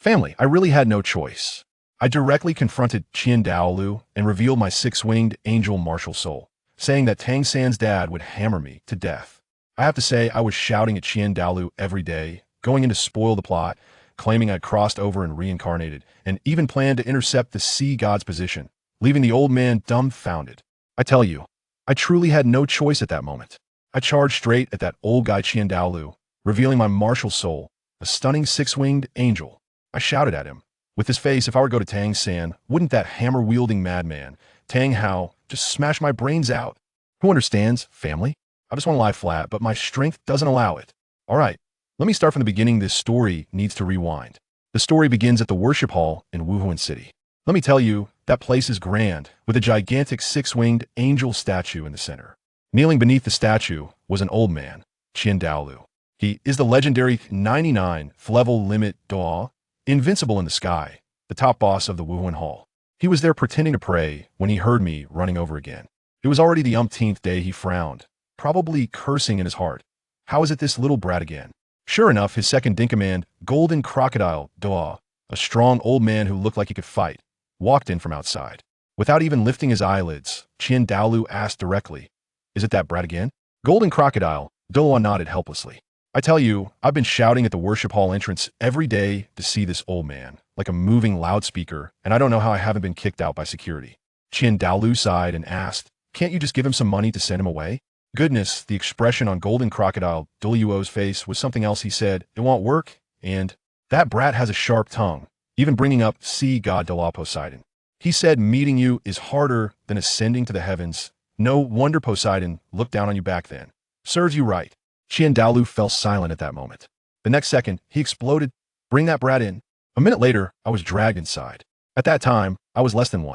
Family, I really had no choice. I directly confronted Dalu and revealed my six-winged angel martial soul, saying that Tang San's dad would hammer me to death. I have to say, I was shouting at Dalu every day, going in to spoil the plot, claiming I'd crossed over and reincarnated, and even planned to intercept the sea god's position, leaving the old man dumbfounded. I tell you, I truly had no choice at that moment. I charged straight at that old guy Dalu, revealing my martial soul, a stunning six-winged angel. I shouted at him. With his face, if I were to go to Tang San, wouldn't that hammer-wielding madman, Tang Hao, just smash my brains out? Who understands, family? I just want to lie flat, but my strength doesn't allow it. All right, let me start from the beginning. This story needs to rewind. The story begins at the worship hall in Wuhan City. Let me tell you, that place is grand, with a gigantic six-winged angel statue in the center. Kneeling beneath the statue was an old man, Dalu. He is the legendary 99 level limit Douluo, invincible in the sky, the top boss of the Wuhan Hall. He was there pretending to pray when he heard me running over again. It was already the umpteenth day he frowned, probably cursing in his heart. How is it this little brat again? Sure enough, his second in command, Golden Crocodile Douluo, a strong old man who looked like he could fight, walked in from outside. Without even lifting his eyelids, Dalu asked directly, "Is it that brat again?" Golden Crocodile Douluo nodded helplessly. I tell you, I've been shouting at the worship hall entrance every day to see this old man, like a moving loudspeaker, and I don't know how I haven't been kicked out by security. Dalu sighed and asked, "Can't you just give him some money to send him away?" Goodness, the expression on Golden Crocodile Douluo's face was something else. He said, "It won't work, and that brat has a sharp tongue, even bringing up sea god Douluo Poseidon. He said meeting you is harder than ascending to the heavens. No wonder Poseidon looked down on you back then. Serves you right." Dalu fell silent at that moment. The next second, he exploded, "Bring that brat in." A minute later, I was dragged inside. At that time, I was less than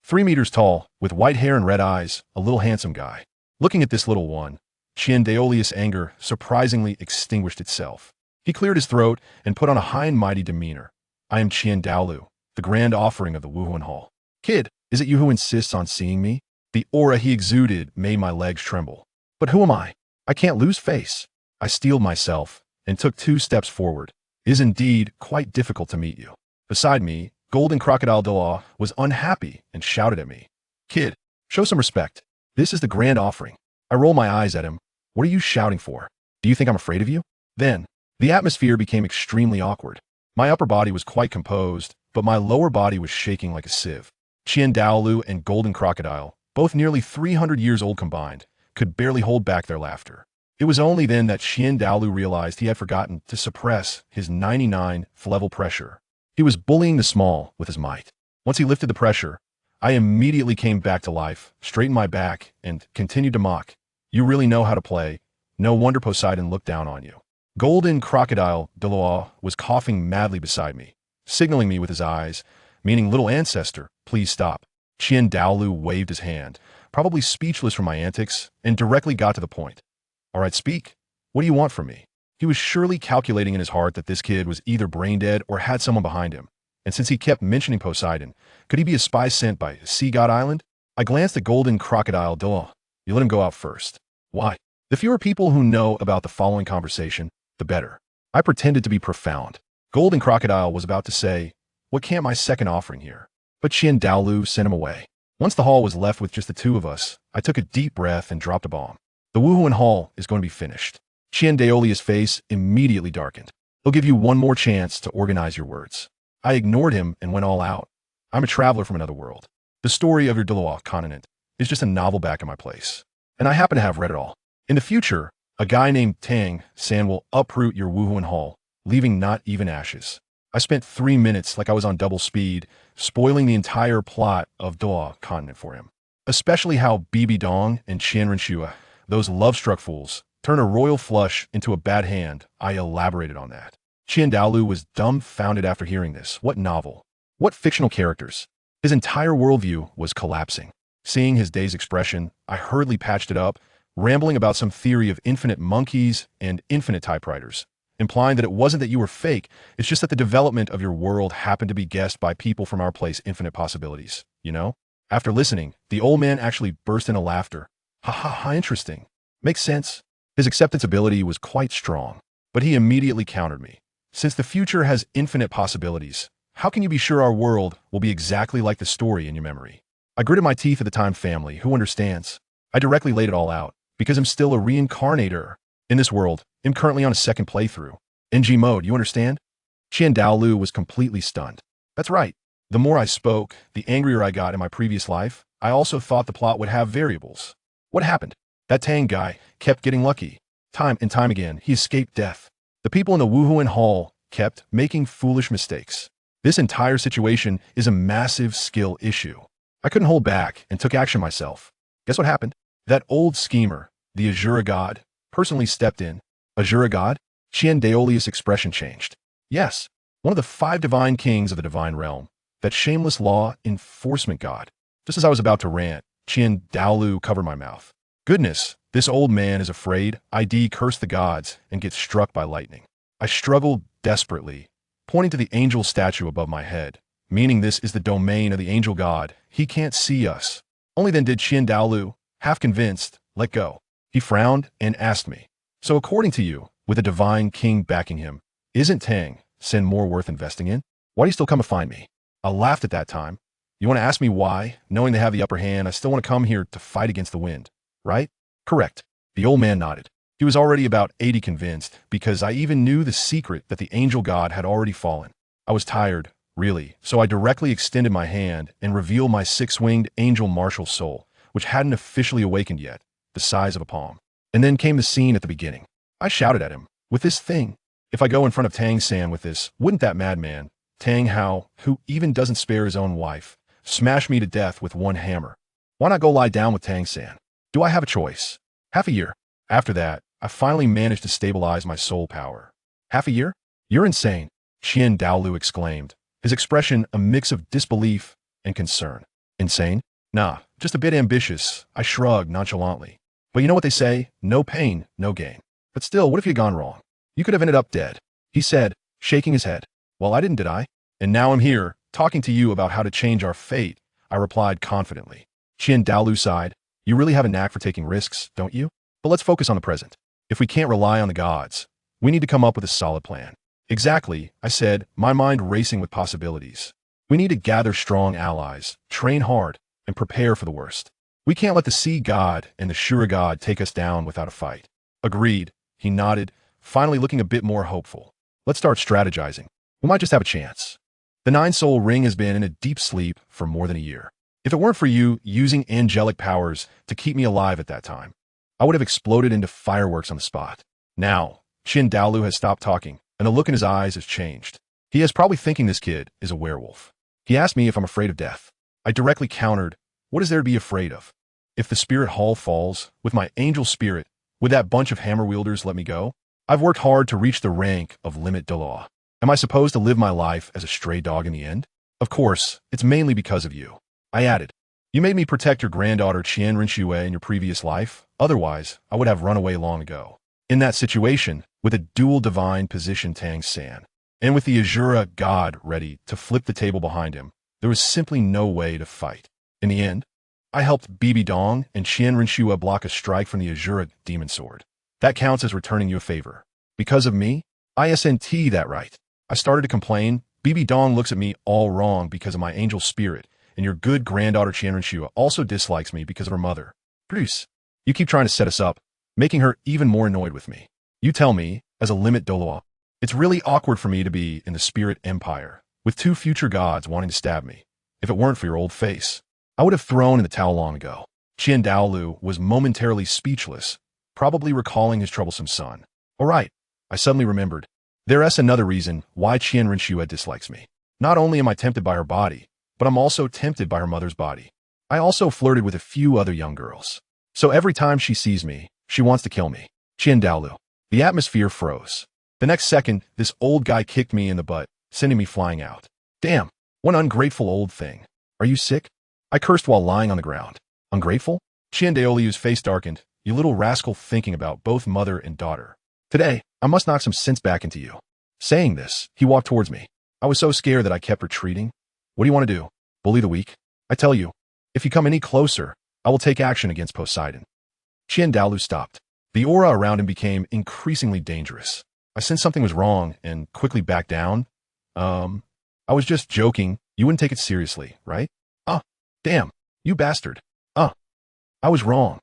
3 meters tall, with white hair and red eyes, a little handsome guy. Looking at this little one, Dalu's anger surprisingly extinguished itself. He cleared his throat and put on a high and mighty demeanor. "I am Dalu, the grand offering of the Wuhan Hall. Kid, is it you who insists on seeing me?" The aura he exuded made my legs tremble. But who am I? I can't lose face. I steeled myself and took 2 steps forward. It is indeed quite difficult to meet you. Beside me, Golden Crocodile Douluo was unhappy and shouted at me, "Kid, show some respect. This is the grand offering." I roll my eyes at him. "What are you shouting for? Do you think I'm afraid of you?" Then, the atmosphere became extremely awkward. My upper body was quite composed, but my lower body was shaking like a sieve. Dalu and Golden Crocodile, both nearly 300 years old combined, could barely hold back their laughter. It was only then that Dalu realized he had forgotten to suppress his 99 level pressure. He was bullying the small with his might. Once he lifted the pressure, I immediately came back to life, straightened my back, and continued to mock. "You really know how to play. No wonder Poseidon looked down on you." Golden Crocodile Douluo was coughing madly beside me, signaling me with his eyes, meaning, "Little ancestor, please stop." Dalu waved his hand, probably speechless from my antics, and directly got to the point. "All right, speak. What do you want from me?" He was surely calculating in his heart that this kid was either brain dead or had someone behind him. And since he kept mentioning Poseidon, could he be a spy sent by Sea God Island? I glanced at Golden Crocodile Douluo. "You let him go out first." "Why?" "The fewer people who know about the following conversation, the better." I pretended to be profound. Golden Crocodile was about to say, "What can't my second offering here?" But Dalu sent him away. Once the hall was left with just the 2 of us, I took a deep breath and dropped a bomb. The Wuhan Hall is going to be finished. Dalu's face immediately darkened. "He'll give you one more chance to organize your words." I ignored him and went all out. I'm a traveler from another world. The story of your Douluo Continent is just a novel back in my place, and I happen to have read it all. In the future, a guy named Tang San will uproot your Wuhan Hall, leaving not even ashes. I spent 3 minutes like I was on double speed, spoiling the entire plot of Douluo Continent for him. Especially how Bibi Dong and Qianrenshua, those love-struck fools, turn a royal flush into a bad hand. I elaborated on that. Dalu was dumbfounded after hearing this. What novel? What fictional characters? His entire worldview was collapsing. Seeing his dazed expression, I hurriedly patched it up, rambling about some theory of infinite monkeys and infinite typewriters, implying that it wasn't that you were fake, it's just that the development of your world happened to be guessed by people from our place infinite possibilities, you know? After listening, the old man actually burst into laughter. "Ha ha ha, interesting. Makes sense." His acceptance ability was quite strong, but he immediately countered me. Since the future has infinite possibilities, how can you be sure our world will be exactly like the story in your memory? I gritted my teeth at the time. Family, who understands? I directly laid it all out, because I'm still a reincarnator. In this world, I'm currently on a second playthrough. NG mode, you understand? Dalu was completely stunned. That's right. The more I spoke, the angrier I got in my previous life. I also thought the plot would have variables. What happened? That Tang guy kept getting lucky. Time and time again, he escaped death. The people in the Wuhuan Hall kept making foolish mistakes. This entire situation is a massive skill issue. I couldn't hold back and took action myself. Guess what happened? That old schemer, the Azura God, personally stepped in. Azura God? Daolu's expression changed. Yes, one of the 5 divine kings of the divine realm, that shameless law enforcement god. Just as I was about to rant, Dalu covered my mouth. Goodness, this old man is afraid. ID curse the gods and get struck by lightning. I struggled desperately, pointing to the angel statue above my head, meaning this is the domain of the angel god. He can't see us. Only then did Dalu, half convinced, let go. He frowned and asked me, so according to you, with a divine king backing him, isn't Tang Sen more worth investing in? Why do you still come to find me? I laughed at that time. You want to ask me why? Knowing they have the upper hand, I still want to come here to fight against the wind, right? Correct. The old man nodded. He was already about 80 convinced, because I even knew the secret that the angel god had already fallen. I was tired, really, so I directly extended my hand and revealed my 6-winged angel martial soul, which hadn't officially awakened yet, the size of a palm. And then came the scene at the beginning. I shouted at him, with this thing. If I go in front of Tang San with this, wouldn't that madman, Tang Hao, who even doesn't spare his own wife, smash me to death with one hammer? Why not go lie down with Tang San? Do I have a choice? Half a year. After that, I finally managed to stabilize my soul power. Half a year? You're insane, Dalu exclaimed, his expression a mix of disbelief and concern. Insane? Nah, just a bit ambitious, I shrugged nonchalantly. But you know what they say, no pain, no gain. But still, what if you'd gone wrong? You could have ended up dead, he said, shaking his head. Well, I didn't, did I? And now I'm here, talking to you about how to change our fate, I replied confidently. Dalu sighed. You really have a knack for taking risks, don't you? But let's focus on the present. If we can't rely on the gods, we need to come up with a solid plan. Exactly, I said, my mind racing with possibilities. We need to gather strong allies, train hard, and prepare for the worst. We can't let the sea god and the Shura god take us down without a fight. Agreed, he nodded, finally looking a bit more hopeful. Let's start strategizing. We might just have a chance. The 9-soul ring has been in a deep sleep for more than a year. If it weren't for you using angelic powers to keep me alive at that time, I would have exploded into fireworks on the spot. Now, Dalu has stopped talking, and the look in his eyes has changed. He is probably thinking this kid is a werewolf. He asked me if I'm afraid of death. I directly countered, what is there to be afraid of? If the spirit hall falls, with my angel spirit, would that bunch of hammer wielders let me go? I've worked hard to reach the rank of limit Douluo. Am I supposed to live my life as a stray dog in the end? Of course, it's mainly because of you. I added, you made me protect your granddaughter Qian Rinxue in your previous life, otherwise I would have run away long ago. In that situation, with a dual divine position Tang San, and with the Azura god ready to flip the table behind him, there was simply no way to fight. In the end, I helped Bibi Dong and Qian Rinxue block a strike from the Azura demon sword. That counts as returning you a favor. Because of me? ISNT that right. I started to complain. Bibi Dong looks at me all wrong because of my angel spirit, and your good granddaughter Qian Rinxue also dislikes me because of her mother. Bruce, you keep trying to set us up, making her even more annoyed with me. You tell me, as a limit Douluo, it's really awkward for me to be in the spirit empire, with 2 future gods wanting to stab me. If it weren't for your old face, I would have thrown in the towel long ago. Dalu was momentarily speechless, probably recalling his troublesome son. All right, I suddenly remembered. There's another reason why Qian Rinxue dislikes me. Not only am I tempted by her body, but I'm also tempted by her mother's body. I also flirted with a few other young girls. So every time she sees me, she wants to kill me. Dalu. The atmosphere froze. The next second, this old guy kicked me in the butt, sending me flying out. Damn, what ungrateful old thing. Are you sick? I cursed while lying on the ground. Ungrateful? Dalu's face darkened. You little rascal, thinking about both mother and daughter. Today, I must knock some sense back into you. Saying this, he walked towards me. I was so scared that I kept retreating. What do you want to do? Bully the weak? I tell you, if you come any closer, I will take action against Poseidon. Dalu stopped. The aura around him became increasingly dangerous. I I sensed something was wrong and quickly backed down. I was just joking. You wouldn't take it seriously, right? Ah, damn, you bastard. I was wrong.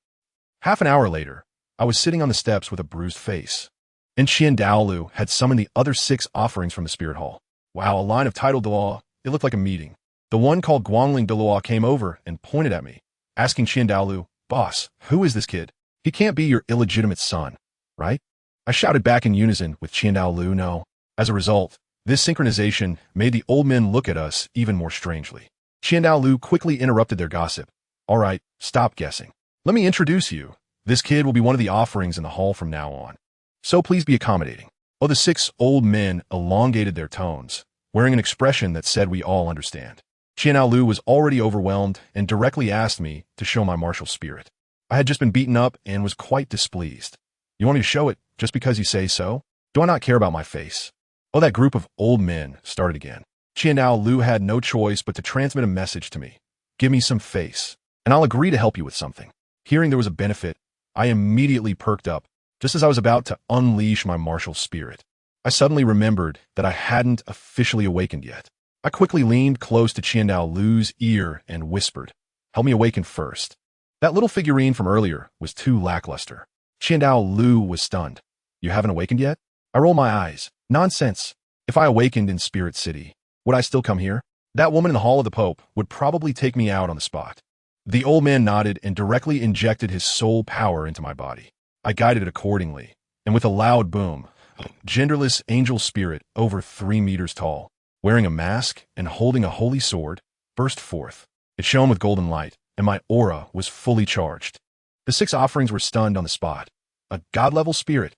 Half an hour later, I was sitting on the steps with a bruised face. And Dalu had summoned the other 6 offerings from the spirit hall. Wow, a line of titled Douluo. It looked like a meeting. The one called Guangling Douluo came over and pointed at me, asking Dalu, "Boss, who is this kid? He can't be your illegitimate son, right?" I shouted back in unison with Dalu, "No." As a result, this synchronization made the old men look at us even more strangely. Dalu quickly interrupted their gossip. "All right, stop guessing. Let me introduce you. This kid will be one of the offerings in the hall from now on. So please be accommodating." Oh, the 6 old men elongated their tones, wearing an expression that said we all understand. Dalu was already overwhelmed and directly asked me to show my martial spirit. I had just been beaten up and was quite displeased. "You want me to show it just because you say so? Do I not care about my face?" Oh, that group of old men started again. Dalu had no choice but to transmit a message to me. "Give me some face, and I'll agree to help you with something." Hearing there was a benefit, I immediately perked up, just as I was about to unleash my martial spirit. I suddenly remembered that I hadn't officially awakened yet. I quickly leaned close to Dalu's ear and whispered, "Help me awaken first." That little figurine from earlier was too lackluster. Dalu was stunned. "You haven't awakened yet?" I rolled my eyes. "Nonsense. If I awakened in Spirit City, would I still come here? That woman in the Hall of the Pope would probably take me out on the spot." The old man nodded and directly injected his soul power into my body. I guided it accordingly, and with a loud boom, a genderless angel spirit over 3 meters tall, wearing a mask and holding a holy sword, burst forth. It shone with golden light, and my aura was fully charged. The 6 offerings were stunned on the spot. A god-level spirit.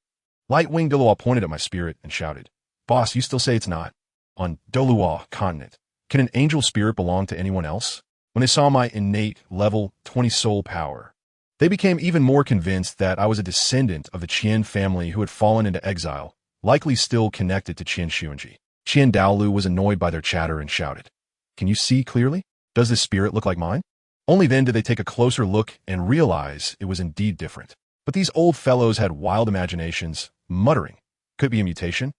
Light-winged Douluo pointed at my spirit and shouted, "Boss, you still say it's not? On Douluo Continent, can an angel spirit belong to anyone else?" When they saw my innate level 20 soul power, they became even more convinced that I was a descendant of the Qian family who had fallen into exile, likely still connected to Qian Xuanji. Dalu was annoyed by their chatter and shouted, "Can you see clearly? Does this spirit look like mine?" Only then did they take a closer look and realize it was indeed different. But these old fellows had wild imaginations, muttering, "Could be a mutation?"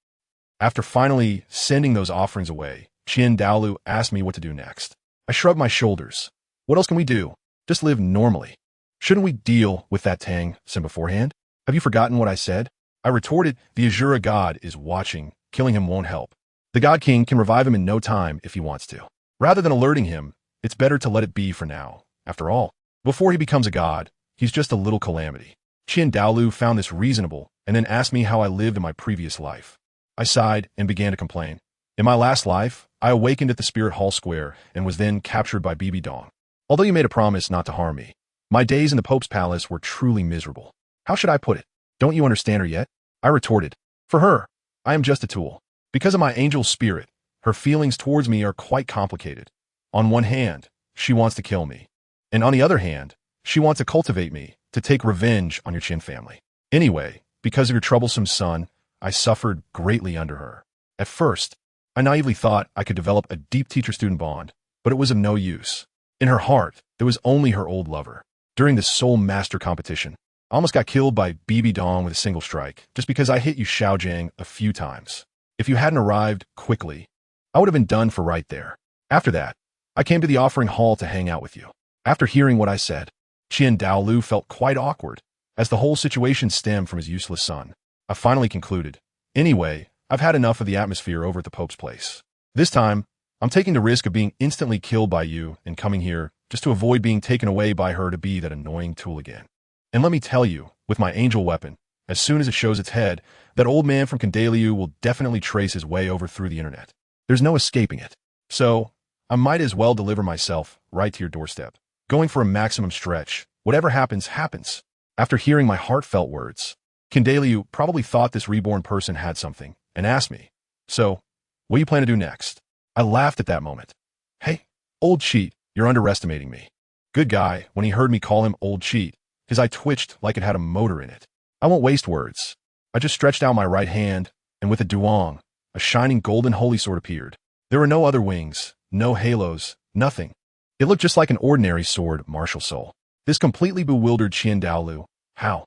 After finally sending those offerings away, Dalu asked me what to do next. I shrugged my shoulders. "What else can we do? Just live normally. Shouldn't we deal with that Tang sent beforehand? Have you forgotten what I said?" I retorted, "The Azura god is watching. Killing him won't help. The God King can revive him in no time if he wants to. Rather than alerting him, it's better to let it be for now. After all, before he becomes a god, he's just a little calamity." Dalu found this reasonable and then asked me how I lived in my previous life. I sighed and began to complain. "In my last life, I awakened at the Spirit Hall Square and was then captured by Bibi Dong. Although you made a promise not to harm me, my days in the Pope's palace were truly miserable. How should I put it? Don't you understand her yet?" I retorted. "For her, I am just a tool. Because of my angel spirit, her feelings towards me are quite complicated. On one hand, she wants to kill me. And on the other hand, she wants to cultivate me to take revenge on your Qin family. Anyway, because of your troublesome son, I suffered greatly under her. At first, I naively thought I could develop a deep teacher-student bond, but it was of no use. In her heart, there was only her old lover. During the Soul Master competition, I almost got killed by Bibi Dong with a single strike, just because I hit you Xiaojiang a few times. If you hadn't arrived quickly, I would have been done for right there. After that, I came to the offering hall to hang out with you." After hearing what I said, Dalu felt quite awkward, as the whole situation stemmed from his useless son. I finally concluded, "Anyway, I've had enough of the atmosphere over at the Pope's place. This time, I'm taking the risk of being instantly killed by you and coming here just to avoid being taken away by her to be that annoying tool again. And let me tell you, with my angel weapon, as soon as it shows its head, that old man from Dalu will definitely trace his way over through the internet. There's no escaping it. So, I might as well deliver myself right to your doorstep, going for a maximum stretch. Whatever happens, happens." After hearing my heartfelt words, Dalu probably thought this reborn person had something, and asked me, "So, what do you plan to do next?" I laughed at that moment. "Hey, old cheat, you're underestimating me." Good guy, when he heard me call him old cheat, his eye twitched like it had a motor in it. I won't waste words. I just stretched out my right hand, and with a duong, a shining golden holy sword appeared. There were no other wings, no halos, nothing. It looked just like an ordinary sword, martial soul. This completely bewildered Dalu. How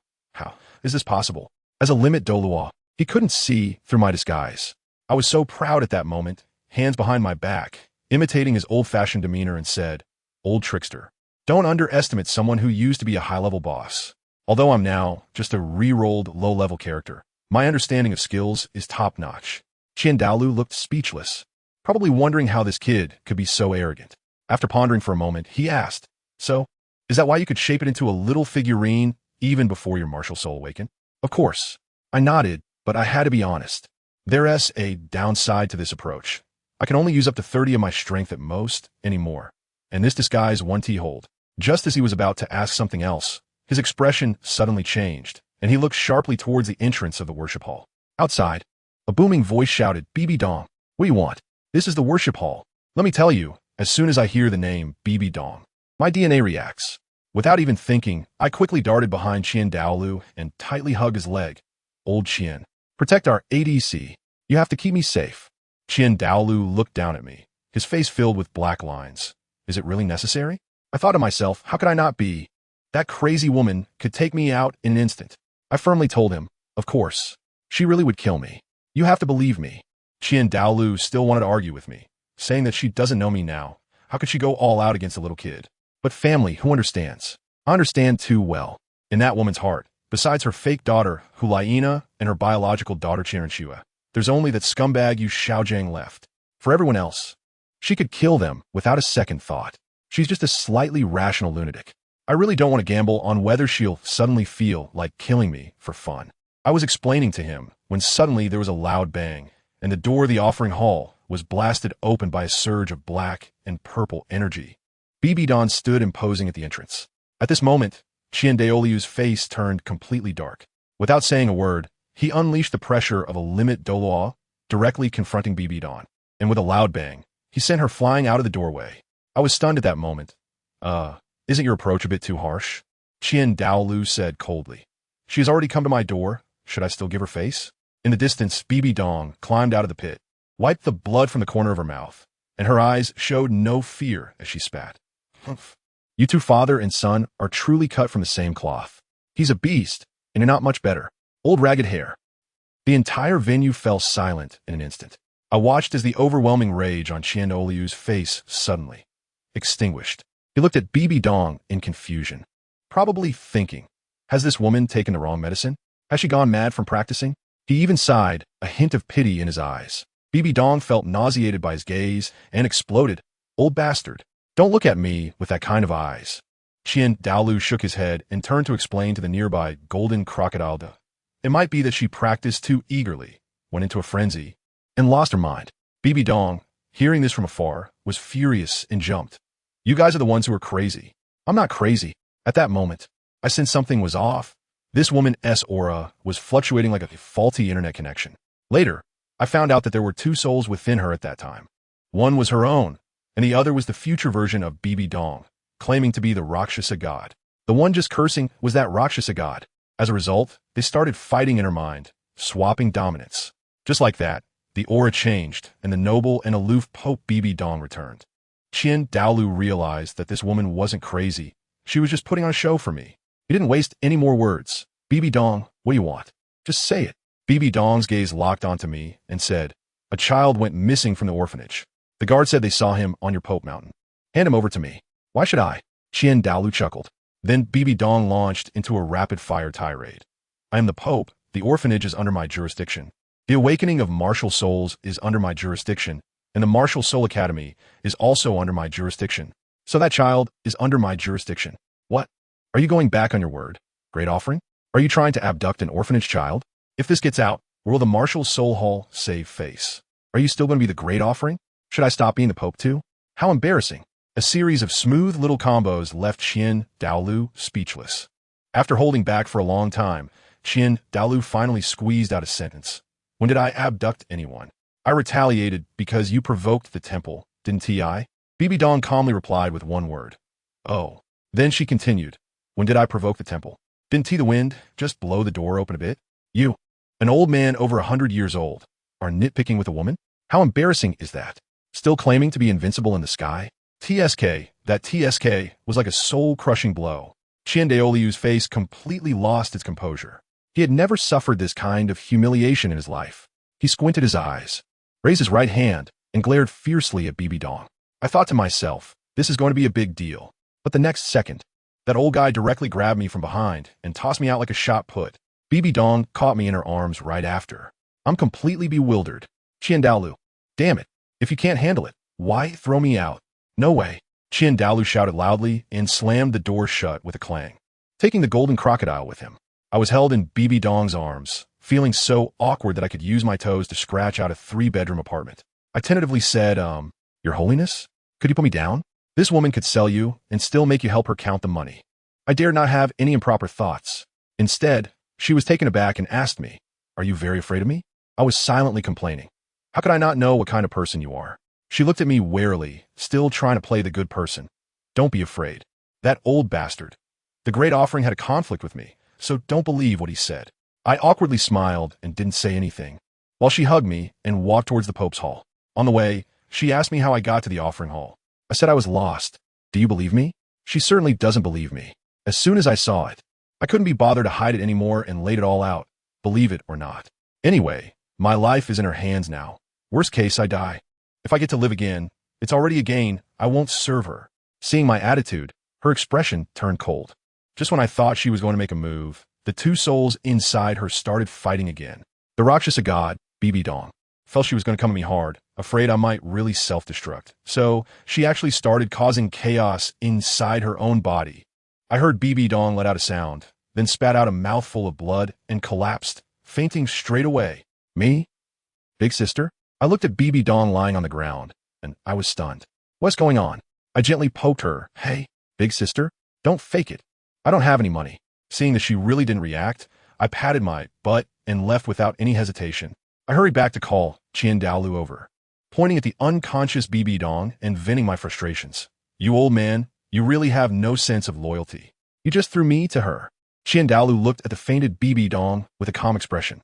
is this possible? As a limit Douluo, He couldn't see through my disguise. I was so proud at that moment, hands behind my back, imitating his old-fashioned demeanor, and said, "Old trickster. Don't underestimate someone who used to be a high-level boss. Although I'm now just a re-rolled low-level character, my understanding of skills is top-notch." Dalu looked speechless, probably wondering how this kid could be so arrogant. After pondering for a moment, he asked, "So, is that why you could shape it into a little figurine even before your martial soul awakened?" Of course. I nodded, but I had to be honest. There's a downside to this approach. I can only use up to 30 of my strength at most anymore, and this disguise won't hold. Just as he was about to ask something else, his expression suddenly changed, and he looked sharply towards the entrance of the worship hall. Outside, a booming voice shouted, "BB Dong, what do you want? This is the worship hall." Let me tell you, as soon as I hear the name BB Dong, my DNA reacts. Without even thinking, I quickly darted behind Dalu and tightly hugged his leg. "Old Qian, protect our ADC. You have to keep me safe." Dalu looked down at me, his face filled with black lines. Is it really necessary? I thought to myself, how could I not be? That crazy woman could take me out in an instant. I firmly told him, of course. She really would kill me. You have to believe me. Dalu still wanted to argue with me, saying that she doesn't know me now. How could she go all out against a little kid? But family, who understands? I understand too well. In that woman's heart, besides her fake daughter, Hulaina, and her biological daughter, Chiranshua, there's only that scumbag Yu Xiaojang left. For everyone else, she could kill them without a second thought. She's just a slightly rational lunatic. I really don't want to gamble on whether she'll suddenly feel like killing me for fun. I was explaining to him when suddenly there was a loud bang, and the door of the offering hall was blasted open by a surge of black and purple energy. BB Don stood imposing at the entrance. At this moment, Daolu's face turned completely dark. Without saying a word, he unleashed the pressure of a limit Douluo, directly confronting BB Don, and with a loud bang, he sent her flying out of the doorway. I was stunned at that moment. Isn't your approach a bit too harsh?" Dalu said coldly. "She has already come to my door. Should I still give her face?" In the distance, BB Dong climbed out of the pit, wiped the blood from the corner of her mouth, and her eyes showed no fear as she spat. "Humph. You two father and son are truly cut from the same cloth. He's a beast, and you're not much better. Old ragged hair." The entire venue fell silent in an instant. I watched as the overwhelming rage on Daolu's face suddenly extinguished. He looked at BB Dong in confusion, probably thinking, has this woman taken the wrong medicine? Has she gone mad from practicing? He even sighed, a hint of pity in his eyes. BB Dong felt nauseated by his gaze and exploded. "Old bastard, don't look at me with that kind of eyes." Dalu shook his head and turned to explain to the nearby golden crocodile. It might be that she practiced too eagerly, went into a frenzy, and lost her mind. BB Dong, hearing this from afar, was furious and jumped. "You guys are the ones who are crazy." "I'm not crazy." At that moment, I sensed something was off. This woman's aura was fluctuating like a faulty internet connection. Later, I found out that there were two souls within her at that time. One was her own, and the other was the future version of BB Dong, claiming to be the Rakshasa god. The one just cursing was that Rakshasa god. As a result, they started fighting in her mind, swapping dominance. Just like that, the aura changed, and the noble and aloof Pope BB Dong returned. Dalu realized that this woman wasn't crazy. She was just putting on a show for me. He didn't waste any more words. "BB Dong, what do you want? Just say it." BB Dong's gaze locked onto me and said, "A child went missing from the orphanage. The guard said they saw him on your Pope Mountain. Hand him over to me." "Why should I?" Dalu chuckled. Then BB Dong launched into a rapid-fire tirade. "I am the Pope. The orphanage is under my jurisdiction. The awakening of martial souls is under my jurisdiction, and the Martial Soul Academy is also under my jurisdiction. So that child is under my jurisdiction." "What? Are you going back on your word? Great offering? Are you trying to abduct an orphanage child? If this gets out, will the Martial Soul Hall save face? Are you still going to be the great offering? Should I stop being the Pope too? How embarrassing." A series of smooth little combos left Dalu speechless. After holding back for a long time, Dalu finally squeezed out a sentence. "When did I abduct anyone? I retaliated because you provoked the temple, didn't I?" BB Dong calmly replied with one word. "Oh." Then she continued. "When did I provoke the temple? Didn't the wind just blow the door open a bit? You, an old man over 100 years old, are nitpicking with a woman? How embarrassing is that? Still claiming to be invincible in the sky?" That TSK was like a soul-crushing blow. Daolu's face completely lost its composure. He had never suffered this kind of humiliation in his life. He squinted his eyes, raised his right hand, and glared fiercely at Bibi Dong. I thought to myself, this is going to be a big deal. But the next second, that old guy directly grabbed me from behind and tossed me out like a shot put. Bibi Dong caught me in her arms right after. I'm completely bewildered. Dalu, damn it. If you can't handle it, why throw me out? No way. Dalu shouted loudly and slammed the door shut with a clang, taking the golden crocodile with him. I was held in Bibi Dong's arms, feeling so awkward that I could use my toes to scratch out a 3-bedroom apartment. I tentatively said, Your Holiness, could you put me down? This woman could sell you and still make you help her count the money. I dared not have any improper thoughts. Instead, she was taken aback and asked me, Are you very afraid of me? I was silently complaining. How could I not know what kind of person you are? She looked at me warily, still trying to play the good person. Don't be afraid. That old bastard. The great offering had a conflict with me, so don't believe what he said. I awkwardly smiled and didn't say anything, while she hugged me and walked towards the Pope's hall. On the way, she asked me how I got to the offering hall. I said I was lost. Do you believe me? She certainly doesn't believe me. As soon as I saw it, I couldn't be bothered to hide it anymore and laid it all out, believe it or not. Anyway, my life is in her hands now. Worst case, I die. If I get to live again, it's already a gain. I won't serve her. Seeing my attitude, her expression turned cold. Just when I thought she was going to make a move, the two souls inside her started fighting again. The Rakshasa god, Bibi Dong, felt she was going to come at me hard, afraid I might really self-destruct. So she actually started causing chaos inside her own body. I heard Bibi Dong let out a sound, then spat out a mouthful of blood and collapsed, fainting straight away. Me? Big sister? I looked at Bibi Dong lying on the ground, and I was stunned. What's going on? I gently poked her. Hey, big sister, don't fake it. I don't have any money. Seeing that she really didn't react, I patted my butt and left without any hesitation. I hurried back to call Dalu over, pointing at the unconscious Bibi Dong and venting my frustrations. You old man, you really have no sense of loyalty. You just threw me to her. Dalu looked at the fainted Bibi Dong with a calm expression.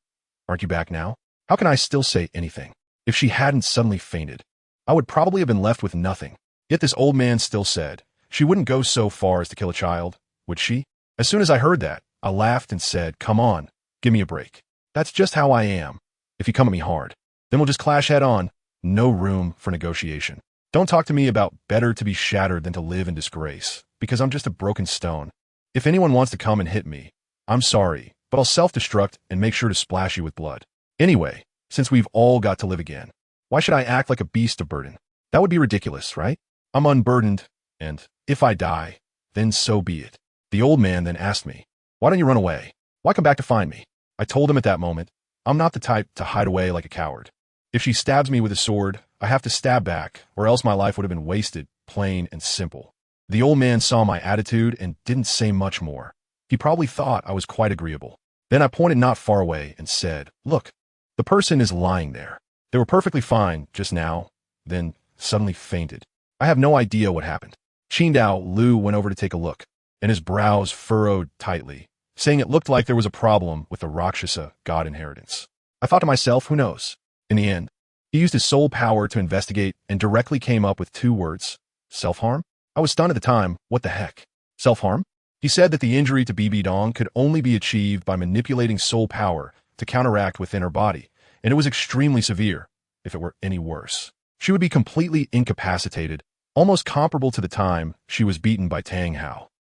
Aren't you back now? How can I still say anything? If she hadn't suddenly fainted, I would probably have been left with nothing. Yet this old man still said, she wouldn't go so far as to kill a child, would she? As soon as I heard that, I laughed and said, Come on, give me a break. That's just how I am. If you come at me hard, then we'll just clash head on. No room for negotiation. Don't talk to me about better to be shattered than to live in disgrace, because I'm just a broken stone. If anyone wants to come and hit me, I'm sorry, but I'll self-destruct and make sure to splash you with blood. Anyway, since we've all got to live again, why should I act like a beast of burden? That would be ridiculous, right? I'm unburdened, and if I die, then so be it. The old man then asked me, Why don't you run away? Why come back to find me? I told him at that moment, I'm not the type to hide away like a coward. If she stabs me with a sword, I have to stab back, or else my life would have been wasted, plain and simple. The old man saw my attitude and didn't say much more. He probably thought I was quite agreeable. Then I pointed not far away and said, Look, the person is lying there. They were perfectly fine just now, then suddenly fainted. I have no idea what happened. Dalu went over to take a look, and his brows furrowed tightly, saying it looked like there was a problem with the Rakshasa god inheritance. I thought to myself, who knows? In the end, he used his soul power to investigate and directly came up with 2 words, self-harm? I was stunned at the time. What the heck? Self-harm? He said that the injury to Bibi Dong could only be achieved by manipulating soul power to counteract within her body, and it was extremely severe, if it were any worse. She would be completely incapacitated, almost comparable to the time she was beaten by Tang.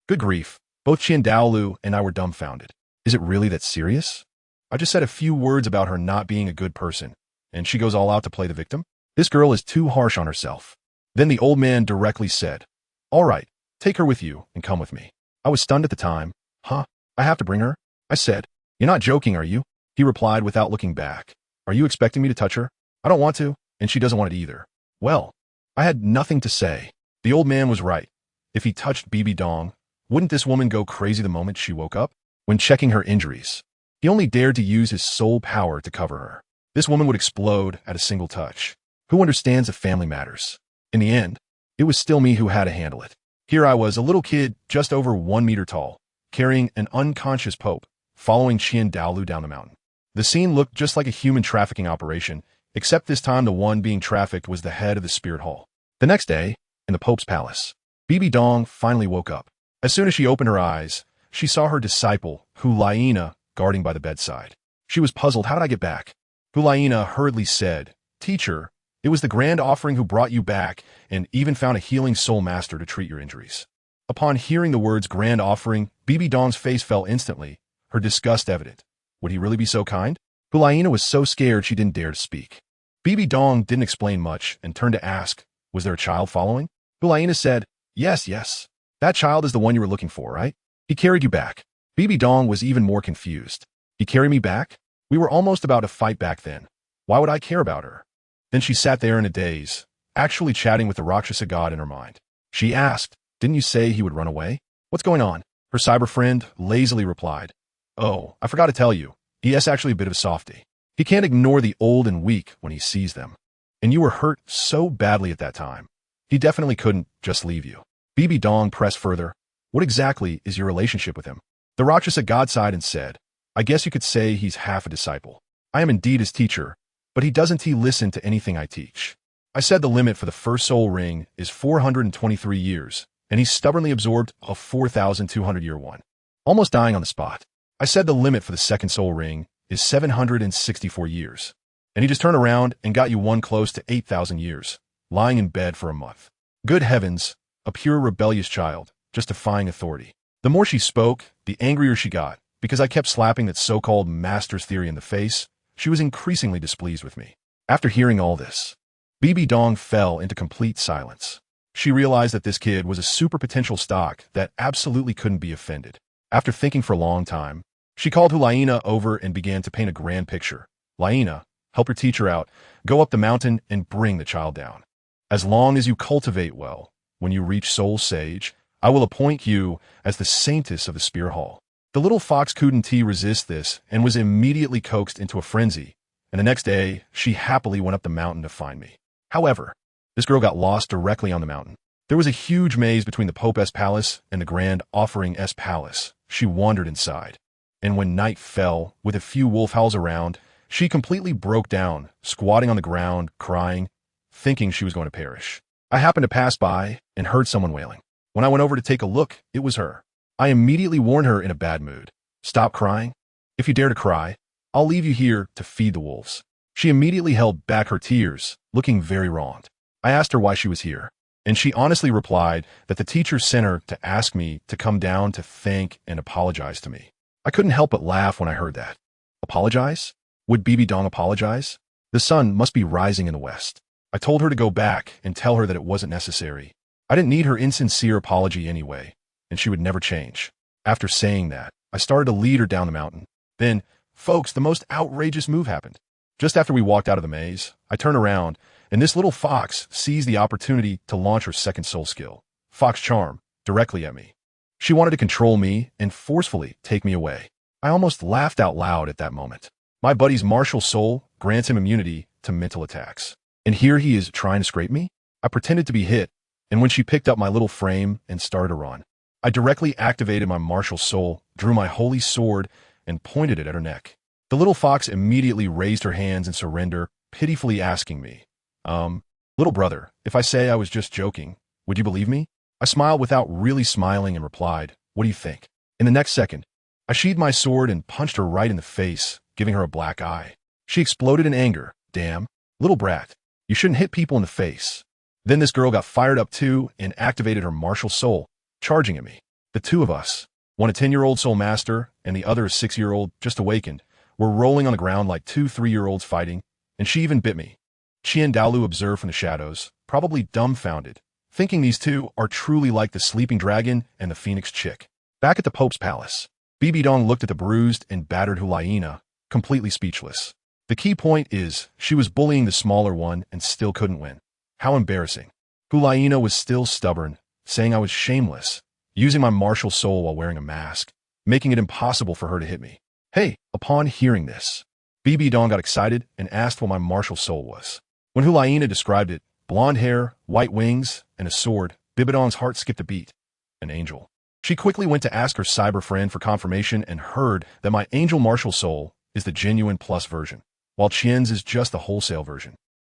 Good grief, both Dalu and I were dumbfounded. Is it really that serious? I just said a few words about her not being a good person, and she goes all out to play the victim? This girl is too harsh on herself. Then the old man directly said, All right, take her with you and come with me. I was stunned at the time. Huh? I have to bring her? I said. You're not joking, are you? He replied without looking back. Are you expecting me to touch her? I don't want to, and she doesn't want it either. Well, I had nothing to say. The old man was right. If he touched Bibi Dong, wouldn't this woman go crazy the moment she woke up? When checking her injuries, he only dared to use his soul power to cover her. This woman would explode at a single touch. Who understands if family matters? In the end, it was still me who had to handle it. Here I was, a little kid just over 1 meter tall, carrying an unconscious pope, following Dalu down the mountain. The scene looked just like a human trafficking operation, except this time the one being trafficked was the head of the spirit hall. The next day, in the Pope's palace, Bibi Dong finally woke up. As soon as she opened her eyes, she saw her disciple, Laina, guarding by the bedside. She was puzzled. How did I get back? Hulaina hurriedly said, Teacher, it was the Grand Offering who brought you back and even found a healing soul master to treat your injuries. Upon hearing the words Grand Offering, Bibi Dong's face fell instantly, her disgust evident. Would he really be so kind? Hulaina was so scared she didn't dare to speak. Bibi Dong didn't explain much and turned to ask, was there a child following? Hulaina said, Yes. That child is the one you were looking for, right? He carried you back. Bibi Dong was even more confused. He carried me back? We were almost about to fight back then. Why would I care about her? Then she sat there in a daze, actually chatting with the Rakshasa god in her mind. She asked, didn't you say he would run away? What's going on? Her cyber friend lazily replied, Oh, I forgot to tell you. He is actually a bit of a softie. He can't ignore the old and weak when he sees them. And you were hurt so badly at that time. He definitely couldn't just leave you. Bibi Dong pressed further. What exactly is your relationship with him? The Rakshasa god sighed and said, I guess you could say he's half a disciple. I am indeed his teacher, but he doesn't listen to anything I teach. I said the limit for the first soul ring is 423 years, and he stubbornly absorbed a 4,200-year one, almost dying on the spot. I said the limit for the second soul ring is 764 years, and he just turned around and got you one close to 8,000 years, lying in bed for a month. Good heavens, a pure rebellious child, just defying authority. The more she spoke, the angrier she got. Because I kept slapping that so-called master's theory in the face, she was increasingly displeased with me. After hearing all this, Bibi Dong fell into complete silence. She realized that this kid was a super potential stock that absolutely couldn't be offended. After thinking for a long time, she called Hulaina over and began to paint a grand picture. Laina, help your teacher out, go up the mountain and bring the child down. As long as you cultivate well, when you reach Soul Sage, I will appoint you as the saintess of the Spear Hall. The little fox couldn't resist this and was immediately coaxed into a frenzy, and the next day, she happily went up the mountain to find me. However, this girl got lost directly on the mountain. There was a huge maze between the Pope's palace and the Grand Offering's palace. She wandered inside, and when night fell, with a few wolf howls around, she completely broke down, squatting on the ground, crying, thinking she was going to perish. I happened to pass by and heard someone wailing. When I went over to take a look, it was her. I immediately warned her in a bad mood. Stop crying. If you dare to cry, I'll leave you here to feed the wolves. She immediately held back her tears, looking very wronged. I asked her why she was here, and she honestly replied that the teacher sent her to ask me to come down to thank and apologize to me. I couldn't help but laugh when I heard that. Apologize? Would Bibi Dong apologize? The sun must be rising in the west. I told her to go back and tell her that it wasn't necessary. I didn't need her insincere apology anyway, and she would never change. After saying that, I started to lead her down the mountain. Then, folks, the most outrageous move happened. Just after we walked out of the maze, I turned around, and this little fox seized the opportunity to launch her second soul skill, Fox Charm, directly at me. She wanted to control me and forcefully take me away. I almost laughed out loud at that moment. My buddy's martial soul grants him immunity to mental attacks. And here he is trying to scrape me? I pretended to be hit, and when she picked up my little frame and started to run, I directly activated my martial soul, drew my holy sword, and pointed it at her neck. The little fox immediately raised her hands in surrender, pitifully asking me, little brother, if I say I was just joking, would you believe me? I smiled without really smiling and replied, what do you think? In the next second, I sheathed my sword and punched her right in the face, giving her a black eye. She exploded in anger. Damn, little brat, you shouldn't hit people in the face. Then this girl got fired up too and activated her martial soul, charging at me. The two of us, one a 10-year-old soul master and the other a 6-year-old just awakened, were rolling on the ground like two 3-year-olds fighting, and she even bit me. Dalu observed from the shadows, probably dumbfounded, thinking these two are truly like the sleeping dragon and the phoenix chick. Back at the Pope's palace, Bibi Dong looked at the bruised and battered Hulaina, completely speechless. The key point is, she was bullying the smaller one and still couldn't win. How embarrassing. Hulaina was still stubborn, saying I was shameless, using my martial soul while wearing a mask, making it impossible for her to hit me. Hey, upon hearing this, Bibi Dong got excited and asked what my martial soul was. When Hulaina described it, blonde hair, white wings, and a sword, Bibi Dong's heart skipped a beat. An angel. She quickly went to ask her cyber friend for confirmation and heard that my angel martial soul is the genuine plus version, while Qian's is just the wholesale version,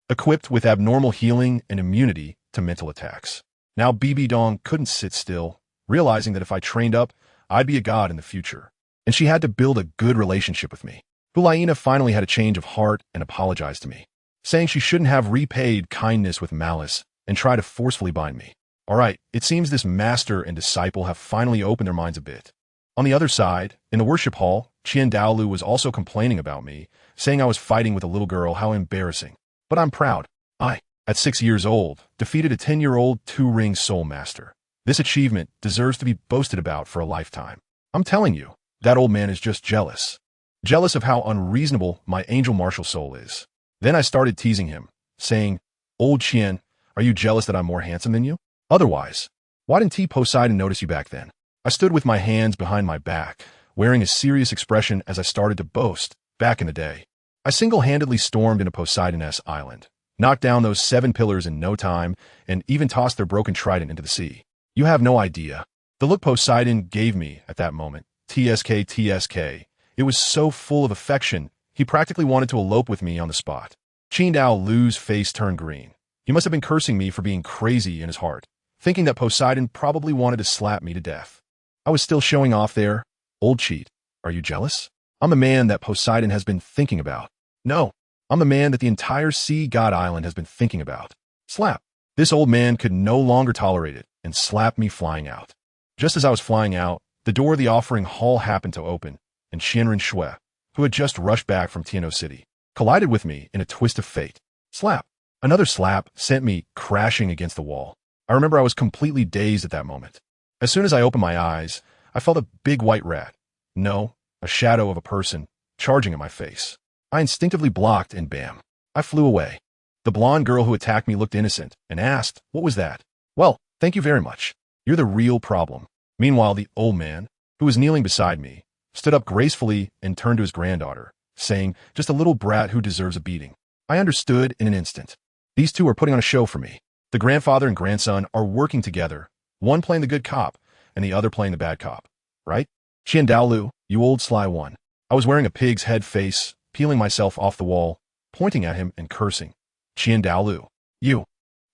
equipped with abnormal healing and immunity to mental attacks. Now Bibi Dong couldn't sit still, realizing that if I trained up, I'd be a god in the future. and she had to build a good relationship with me. Hulaina finally had a change of heart and apologized to me, saying she shouldn't have repaid kindness with malice and try to forcefully bind me. All right, it seems this master and disciple have finally opened their minds a bit. On the other side, in the worship hall, Dalu was also complaining about me, saying I was fighting with a little girl, how embarrassing. But I'm proud. I, at 6 years old, defeated a 10-year-old 2-ring soul master. This achievement deserves to be boasted about for a lifetime. I'm telling you, that old man is just jealous. Jealous of how unreasonable my angel martial soul is. Then I started teasing him, saying, "Old Qian, are you jealous that I'm more handsome than you? Otherwise, why didn't Poseidon notice you back then?" I stood with my hands behind my back, wearing a serious expression as I started to boast, back in the day. I single-handedly stormed into Poseidon's island, knocked down those 7 pillars in no time, and even tossed their broken trident into the sea. You have no idea. The look Poseidon gave me at that moment, TSK, it was so full of affection, he practically wanted to elope with me on the spot. Dalu's face turned green. He must have been cursing me for being crazy in his heart, thinking that Poseidon probably wanted to slap me to death. I was still showing off there. Old cheat, are you jealous? I'm the man that Poseidon has been thinking about. No, I'm the man that the entire sea god island has been thinking about. Slap. This old man could no longer tolerate it and slapped me flying out. Just as I was flying out, the door of the offering hall happened to open, and Qianren Shui, who had just rushed back from Tiano City, collided with me in a twist of fate. Slap. Another slap sent me crashing against the wall. I remember I was completely dazed at that moment. As soon as I opened my eyes, I felt a big white rat. No, a shadow of a person, charging at my face. I instinctively blocked and bam, I flew away. The blonde girl who attacked me looked innocent and asked, "What was that?" "Well, thank you very much. You're the real problem." Meanwhile, the old man, who was kneeling beside me, stood up gracefully and turned to his granddaughter, saying, "Just a little brat who deserves a beating." I understood in an instant. These two are putting on a show for me. The grandfather and grandson are working together, one playing the good cop and the other playing the bad cop, right? Dalu, you old sly one. I was wearing a pig's head face, peeling myself off the wall, pointing at him and cursing. Dalu, you.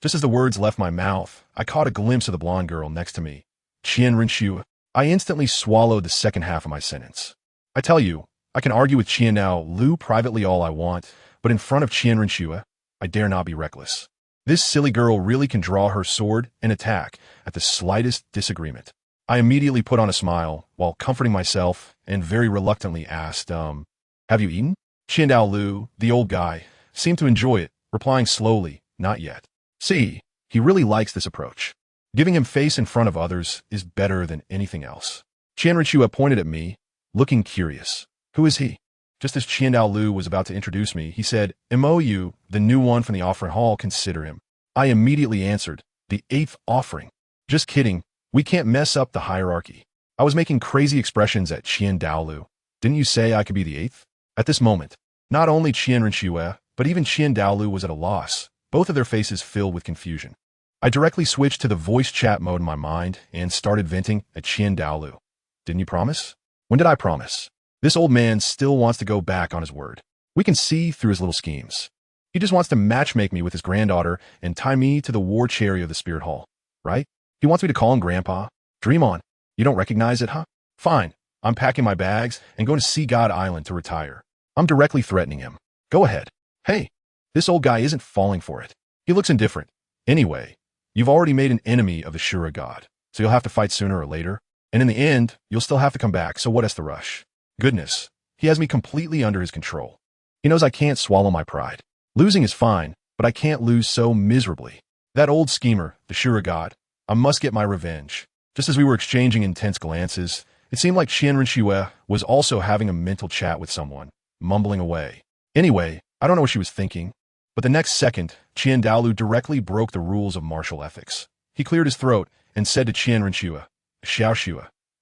Just as the words left my mouth, I caught a glimpse of the blonde girl next to me. Qianren Shui. I instantly swallowed the second half of my sentence. I tell you, I can argue with Dalu privately all I want, but in front of Qianren Shui, I dare not be reckless. This silly girl really can draw her sword and attack at the slightest disagreement. I immediately put on a smile while comforting myself and very reluctantly asked, "Have you eaten?" Dalu, the old guy, seemed to enjoy it, replying slowly, "Not yet." See, he really likes this approach. Giving him face in front of others is better than anything else. Qianren Shui pointed at me, looking curious. "Who is he?" Just as Dalu was about to introduce me, he said, "Mou, the new one from the offering hall, consider him." I immediately answered, "The 8th offering." "Just kidding. We can't mess up the hierarchy." I was making crazy expressions at Dalu. "Didn't you say I could be the 8th? At this moment, not only Qianren Shui, but even Dalu was at a loss, both of their faces filled with confusion. I directly switched to the voice chat mode in my mind and started venting at Dalu. "Didn't you promise?" "When did I promise?" This old man still wants to go back on his word. We can see through his little schemes. He just wants to matchmake me with his granddaughter and tie me to the war chariot of the spirit hall, right? He wants me to call him Grandpa. Dream on. You don't recognize it, huh? Fine. I'm packing my bags and going to Sea God Island to retire. I'm directly threatening him. Go ahead. Hey, this old guy isn't falling for it. He looks indifferent. Anyway, you've already made an enemy of the Shura God, so you'll have to fight sooner or later. And in the end, you'll still have to come back, so what is the rush? Goodness, he has me completely under his control. He knows I can't swallow my pride. Losing is fine, but I can't lose so miserably. That old schemer, the Shura God, I must get my revenge. Just as we were exchanging intense glances, it seemed like Qianren Shui was also having a mental chat with someone, mumbling away. Anyway, I don't know what she was thinking, but the next second, Dalu directly broke the rules of martial ethics. He cleared his throat and said to Qianren Shui, "Xiao Shui,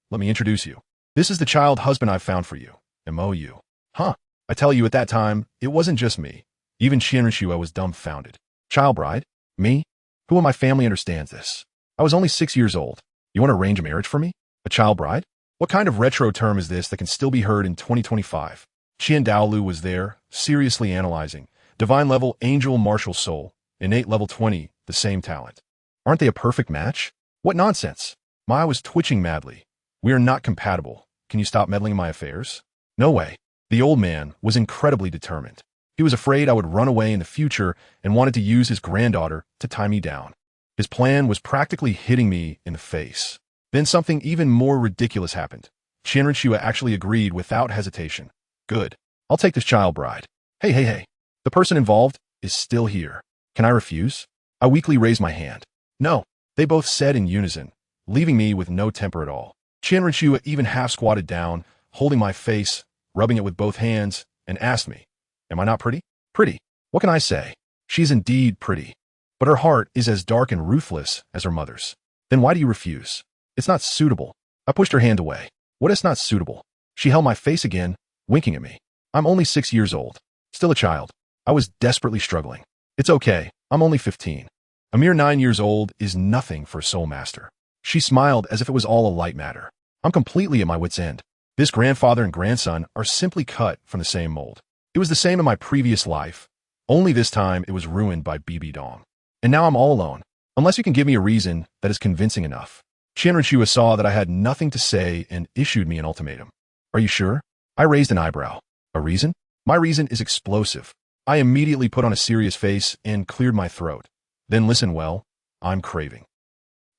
let me introduce you. This is the child husband I've found for you, Mou." Huh. I tell you, at that time, it wasn't just me. Even Qianren Shui was dumbfounded. Child bride? Me? Who in my family understands this? I was only 6 years old. You want to arrange a marriage for me? A child bride? What kind of retro term is this that can still be heard in 2025? Dalu was there, seriously analyzing. Divine level angel martial soul, innate level 20, the same talent. Aren't they a perfect match? What nonsense. My eye was twitching madly. We are not compatible. can you stop meddling in my affairs? No way. The old man was incredibly determined. He was afraid I would run away in the future and wanted to use his granddaughter to tie me down. His plan was practically hitting me in the face. Then something even more ridiculous happened. Qianrenxue actually agreed without hesitation. Good. I'll take this child bride. Hey. The person involved is still here. Can I refuse? I weakly raised my hand. No. They both said in unison, leaving me with no temper at all. Qianrenxue even half squatted down, holding my face, rubbing it with both hands, and asked me, am I not pretty? Pretty. What can I say? She's indeed pretty. But her heart is as dark and ruthless as her mother's. Then why do you refuse? It's not suitable. I pushed her hand away. What is not suitable? She held my face again, winking at me. I'm only 6 years old. Still a child. I was desperately struggling. It's okay. I'm only 15. A mere 9 years old is nothing for a soul master. She smiled as if it was all a light matter. I'm completely at my wit's end. This grandfather and grandson are simply cut from the same mold. It was the same in my previous life, only this time it was ruined by BB Dong. And now I'm all alone, unless you can give me a reason that is convincing enough. Qianrenxue saw that I had nothing to say and issued me an ultimatum. Are you sure? I raised an eyebrow. A reason? My reason is explosive. I immediately put on a serious face and cleared my throat. Then listen well, I'm craving.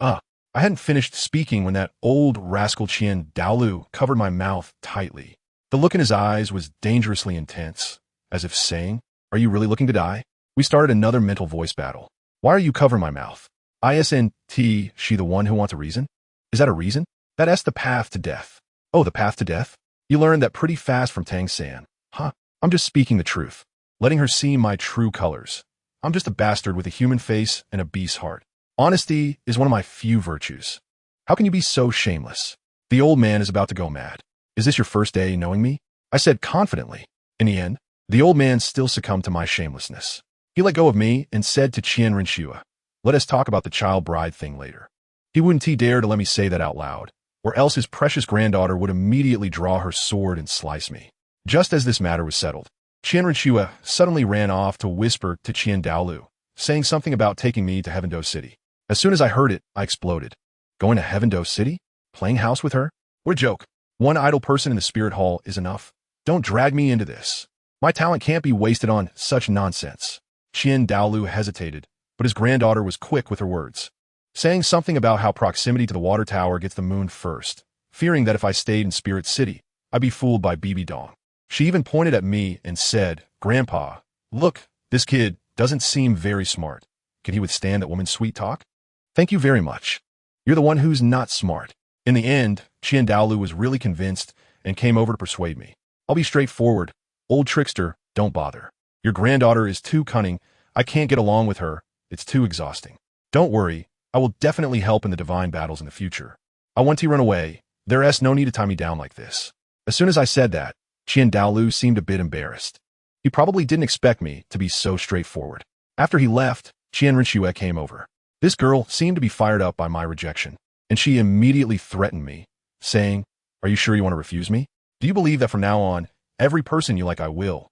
I hadn't finished speaking when that old rascal Dalu covered my mouth tightly. The look in his eyes was dangerously intense, as if saying, are you really looking to die? We started another mental voice battle. Why are you covering my mouth? Isn't she the one who wants a reason? Is that a reason? That's the path to death. Oh, the path to death? You learned that pretty fast from Tang San. Huh? I'm just speaking the truth, letting her see my true colors. I'm just a bastard with a human face and a beast's heart. Honesty is one of my few virtues. How can you be so shameless? The old man is about to go mad. Is this your first day knowing me? I said confidently. In the end, the old man still succumbed to my shamelessness. He let go of me and said to Qianrenxue, let us talk about the child bride thing later. He wouldn't dare to let me say that out loud, or else his precious granddaughter would immediately draw her sword and slice me. Just as this matter was settled, Qianrenxue suddenly ran off to whisper to Dalu, saying something about taking me to Heavendo City. As soon as I heard it, I exploded. Going to Heavendo City? Playing house with her? What a joke. One idle person in the spirit hall is enough. Don't drag me into this. My talent can't be wasted on such nonsense. Dalu hesitated, but his granddaughter was quick with her words, saying something about how proximity to the water tower gets the moon first, fearing that if I stayed in Spirit City, I'd be fooled by BB Dong. She even pointed at me and said, Grandpa, look, this kid doesn't seem very smart. Can he withstand that woman's sweet talk? Thank you very much. You're the one who's not smart. In the end, Dalu was really convinced and came over to persuade me. I'll be straightforward. Old trickster, don't bother. Your granddaughter is too cunning. I can't get along with her. It's too exhausting. Don't worry. I will definitely help in the divine battles in the future. I want to run away. There's no need to tie me down like this. As soon as I said that, Dalu seemed a bit embarrassed. He probably didn't expect me to be so straightforward. After he left, Qianrenxue came over. This girl seemed to be fired up by my rejection, and she immediately threatened me, saying, are you sure you want to refuse me? Do you believe that from now on, every person you like I will?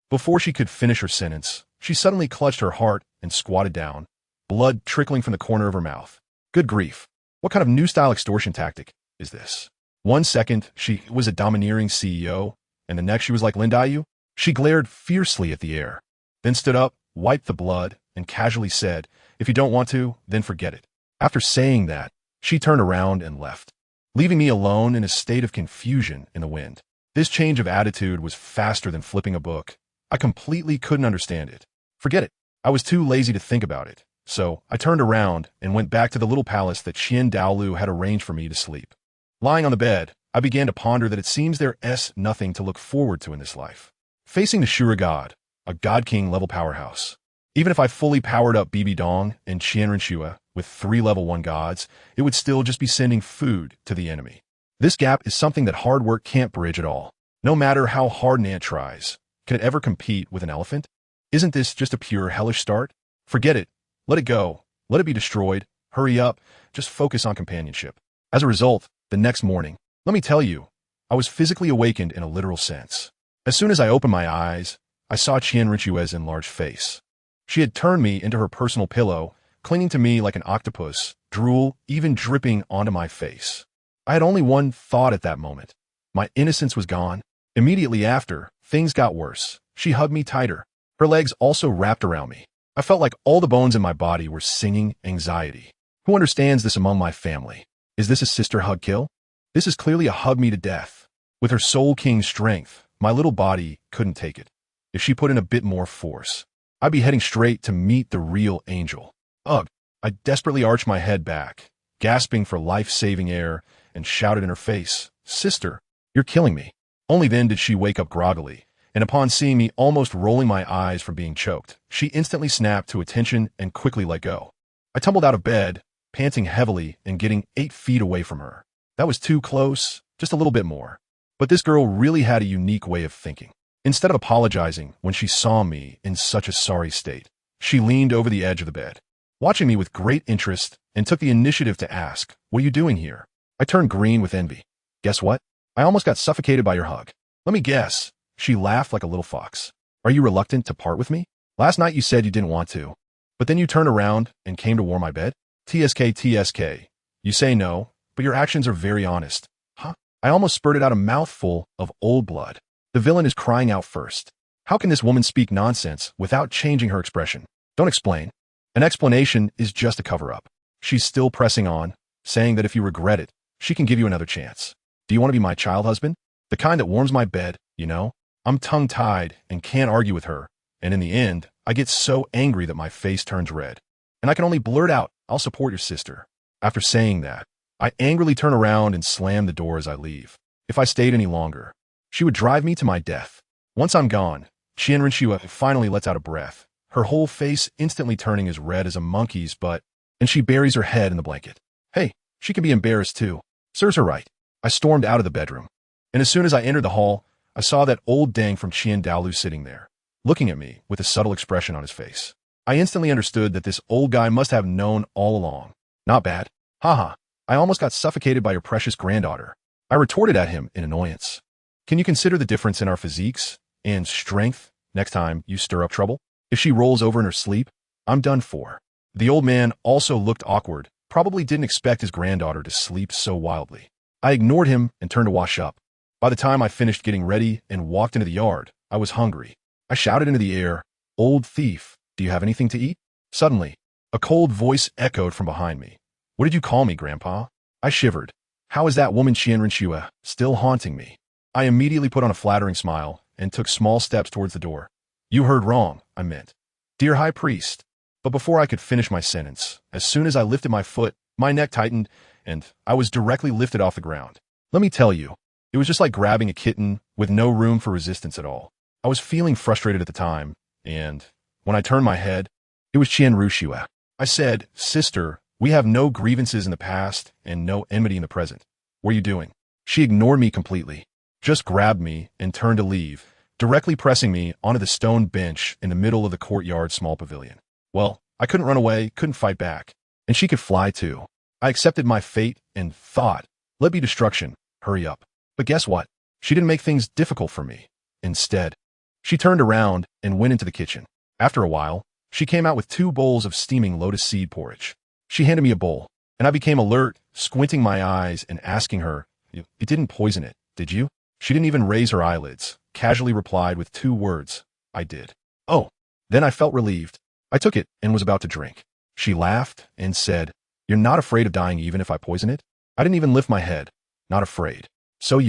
Before she could finish her sentence, she suddenly clutched her heart and squatted down, blood trickling from the corner of her mouth. Good grief. What kind of new-style extortion tactic is this? 1 second, she was a domineering CEO, and the next she was like Lindayu. She glared fiercely at the air, then stood up, wiped the blood, and casually said, if you don't want to, then forget it. After saying that, she turned around and left, leaving me alone in a state of confusion in the wind. This change of attitude was faster than flipping a book. I completely couldn't understand it. Forget it. I was too lazy to think about it. So I turned around and went back to the little palace that Dalu had arranged for me to sleep. Lying on the bed, I began to ponder that it seems there's nothing to look forward to in this life. Facing the Shura God, a God King level powerhouse. Even if I fully powered up BB Dong and Qianrenxue with 3 level 1 gods, it would still just be sending food to the enemy. This gap is something that hard work can't bridge at all. No matter how hard an ant tries, can it ever compete with an elephant? Isn't this just a pure hellish start? Forget it. Let it go. Let it be destroyed. Hurry up. Just focus on companionship. As a result, the next morning, let me tell you, I was physically awakened in a literal sense. As soon as I opened my eyes, I saw Qianrenxue's enlarged face. She had turned me into her personal pillow, clinging to me like an octopus, drool even dripping onto my face. I had only one thought at that moment. My innocence was gone. Immediately after, things got worse. She hugged me tighter. Her legs also wrapped around me. I felt like all the bones in my body were singing anxiety. Who understands this among my family? Is this a sister hug kill? This is clearly a hug me to death. With her soul king strength, my little body couldn't take it. If she put in a bit more force, I'd be heading straight to meet the real angel. Ugh! I desperately arched my head back, gasping for life-saving air, and shouted in her face, "Sister, you're killing me." Only then did she wake up groggily, and upon seeing me almost rolling my eyes from being choked, she instantly snapped to attention and quickly let go. I tumbled out of bed, panting heavily and getting 8 feet away from her. That was too close, just a little bit more. But this girl really had a unique way of thinking. Instead of apologizing when she saw me in such a sorry state, she leaned over the edge of the bed, watching me with great interest, and took the initiative to ask, "What are you doing here?" I turned green with envy. "Guess what? I almost got suffocated by your hug." "Let me guess." She laughed like a little fox. "Are you reluctant to part with me? Last night you said you didn't want to, but then you turned around and came to warm my bed? TSK. You say no, but your actions are very honest." Huh? I almost spurted out a mouthful of old blood. The villain is crying out first. How can this woman speak nonsense without changing her expression? Don't explain. An explanation is just a cover-up. She's still pressing on, saying that if you regret it, she can give you another chance. Do you want to be my child husband? The kind that warms my bed, you know? I'm tongue-tied and can't argue with her, and in the end, I get so angry that my face turns red. And I can only blurt out, "I'll support your sister." After saying that, I angrily turn around and slam the door as I leave. If I stayed any longer, she would drive me to my death. Once I'm gone, Qianrenxue finally lets out a breath, her whole face instantly turning as red as a monkey's butt, and she buries her head in the blanket. Hey, she can be embarrassed too. Serves her right. I stormed out of the bedroom, and as soon as I entered the hall, I saw that old Dang from Dalu sitting there, looking at me with a subtle expression on his face. I instantly understood that this old guy must have known all along. Not bad. Haha, I almost got suffocated by your precious granddaughter. I retorted at him in annoyance. Can you consider the difference in our physiques and strength next time you stir up trouble? If she rolls over in her sleep, I'm done for. The old man also looked awkward, probably didn't expect his granddaughter to sleep so wildly. I ignored him and turned to wash up. By the time I finished getting ready and walked into the yard, I was hungry. I shouted into the air, "Old thief, do you have anything to eat?" Suddenly, a cold voice echoed from behind me. "What did you call me, Grandpa?" I shivered. How is that woman Qianrenxue still haunting me? I immediately put on a flattering smile and took small steps towards the door. "You heard wrong," I meant. "Dear High Priest." But before I could finish my sentence, as soon as I lifted my foot, my neck tightened, and I was directly lifted off the ground. Let me tell you, it was just like grabbing a kitten with no room for resistance at all. I was feeling frustrated at the time, and when I turned my head, it was Qianrenxue. I said, "Sister, we have no grievances in the past and no enmity in the present. What are you doing?" She ignored me completely, just grabbed me and turned to leave, directly pressing me onto the stone bench in the middle of the courtyard small pavilion. Well, I couldn't run away, couldn't fight back, and she could fly too. I accepted my fate and thought, let be destruction, hurry up. But guess what? She didn't make things difficult for me. Instead, she turned around and went into the kitchen. After a while, she came out with 2 bowls of steaming lotus seed porridge. She handed me a bowl, and I became alert, squinting my eyes and asking her, "You didn't poison it, did you?" She didn't even raise her eyelids, casually replied with 2 words, "I did." Oh, then I felt relieved. I took it and was about to drink. She laughed and said, "You're not afraid of dying even if I poison it?" I didn't even lift my head. Not afraid. So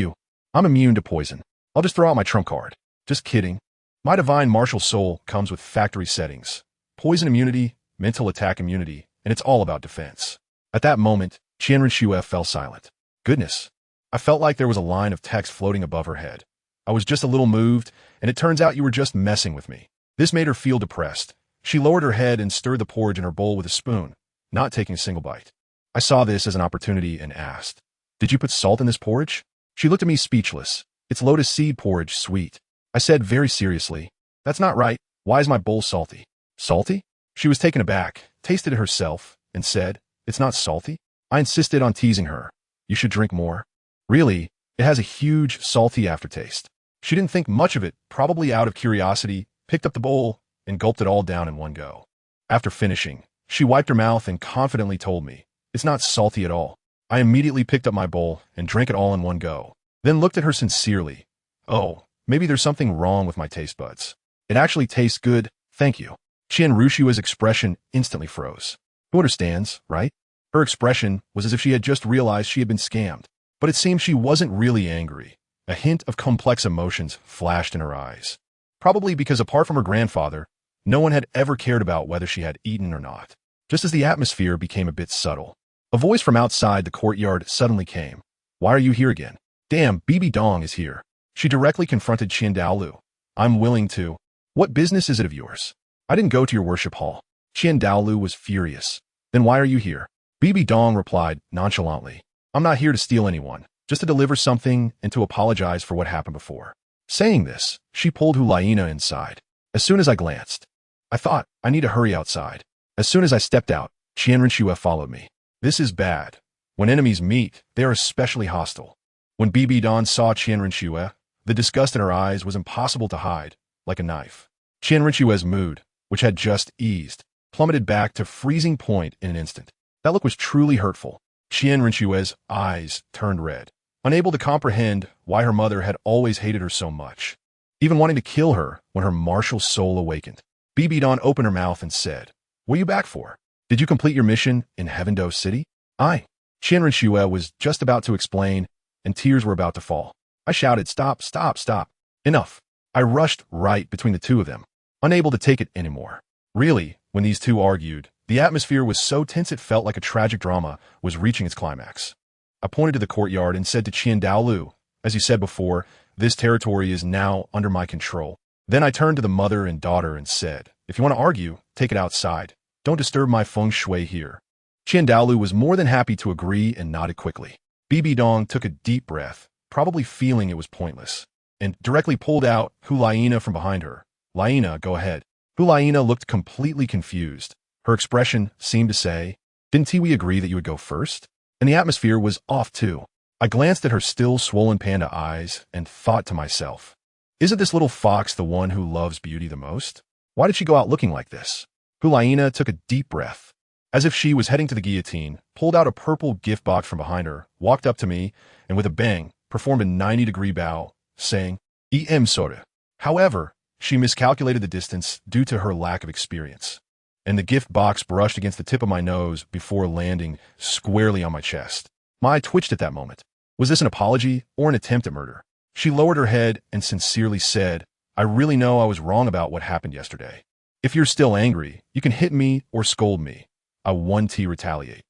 I'm immune to poison. I'll just throw out my trump card. Just kidding. My divine martial soul comes with factory settings. Poison immunity, mental attack immunity, and it's all about defense. At that moment, Qianrenxue fell silent. Goodness. I felt like there was a line of text floating above her head. I was just a little moved, and it turns out you were just messing with me. This made her feel depressed. She lowered her head and stirred the porridge in her bowl with a spoon, not taking a single bite. I saw this as an opportunity and asked, "Did you put salt in this porridge?" She looked at me speechless. "It's lotus seed porridge, sweet." I said very seriously, "That's not right. Why is my bowl salty?" "Salty?" She was taken aback, tasted it herself, and said, "It's not salty." I insisted on teasing her. "You should drink more." Really, it has a huge, salty aftertaste. She didn't think much of it, probably out of curiosity, picked up the bowl, and gulped it all down in one go. After finishing, she wiped her mouth and confidently told me, "It's not salty at all." I immediately picked up my bowl and drank it all in one go, then looked at her sincerely. Oh, maybe there's something wrong with my taste buds. It actually tastes good, thank you. Qian Rushua's expression instantly froze. Who understands, right? Her expression was as if she had just realized she had been scammed. But it seemed she wasn't really angry. A hint of complex emotions flashed in her eyes. Probably because apart from her grandfather, no one had ever cared about whether she had eaten or not. Just as the atmosphere became a bit subtle, a voice from outside the courtyard suddenly came. Why are you here again? Damn, Bibi Dong is here. She directly confronted Qin Dalu. I'm willing to. What business is it of yours? I didn't go to your worship hall. Qin Dalu was furious. Then why are you here? Bibi Dong replied nonchalantly. I'm not here to steal anyone, just to deliver something and to apologize for what happened before. Saying this, she pulled Hulaina inside. As soon as I glanced, I thought, I need to hurry outside. As soon as I stepped out, Qian Renshua followed me. This is bad. When enemies meet, they are especially hostile. When Bibi Dong saw Qian Renshua, the disgust in her eyes was impossible to hide, like a knife. Qian Renshua's mood, which had just eased, plummeted back to freezing point in an instant. That look was truly hurtful. Qian Renshua's eyes turned red, unable to comprehend why her mother had always hated her so much, even wanting to kill her when her martial soul awakened. Bibi Dong opened her mouth and said, What are you back for? Did you complete your mission in Heavendo City? Qian Renshua was just about to explain, and tears were about to fall. I shouted, Stop, stop, stop. Enough. I rushed right between the two of them, unable to take it anymore. Really, when these two argued, the atmosphere was so tense it felt like a tragic drama was reaching its climax. I pointed to the courtyard and said to Qian Dalu, as you said before, this territory is now under my control. Then I turned to the mother and daughter and said, if you want to argue, take it outside. Don't disturb my feng shui here. Qian Dalu was more than happy to agree and nodded quickly. Bibi Dong took a deep breath, probably feeling it was pointless, and directly pulled out Hulaina from behind her. Laina, go ahead. Hulaina looked completely confused. Her expression seemed to say, didn't we agree that you would go first? And the atmosphere was off too. I glanced at her still swollen panda eyes and thought to myself, isn't this little fox the one who loves beauty the most? Why did she go out looking like this? Hulaina took a deep breath, as if she was heading to the guillotine, pulled out a purple gift box from behind her, walked up to me, and with a bang, performed a 90-degree bow, saying, "Em soda." However, she miscalculated the distance due to her lack of experience, and the gift box brushed against the tip of my nose before landing squarely on my chest. My eye twitched at that moment. Was this an apology or an attempt at murder? She lowered her head and sincerely said, I really know I was wrong about what happened yesterday. If you're still angry, you can hit me or scold me. I won to retaliate.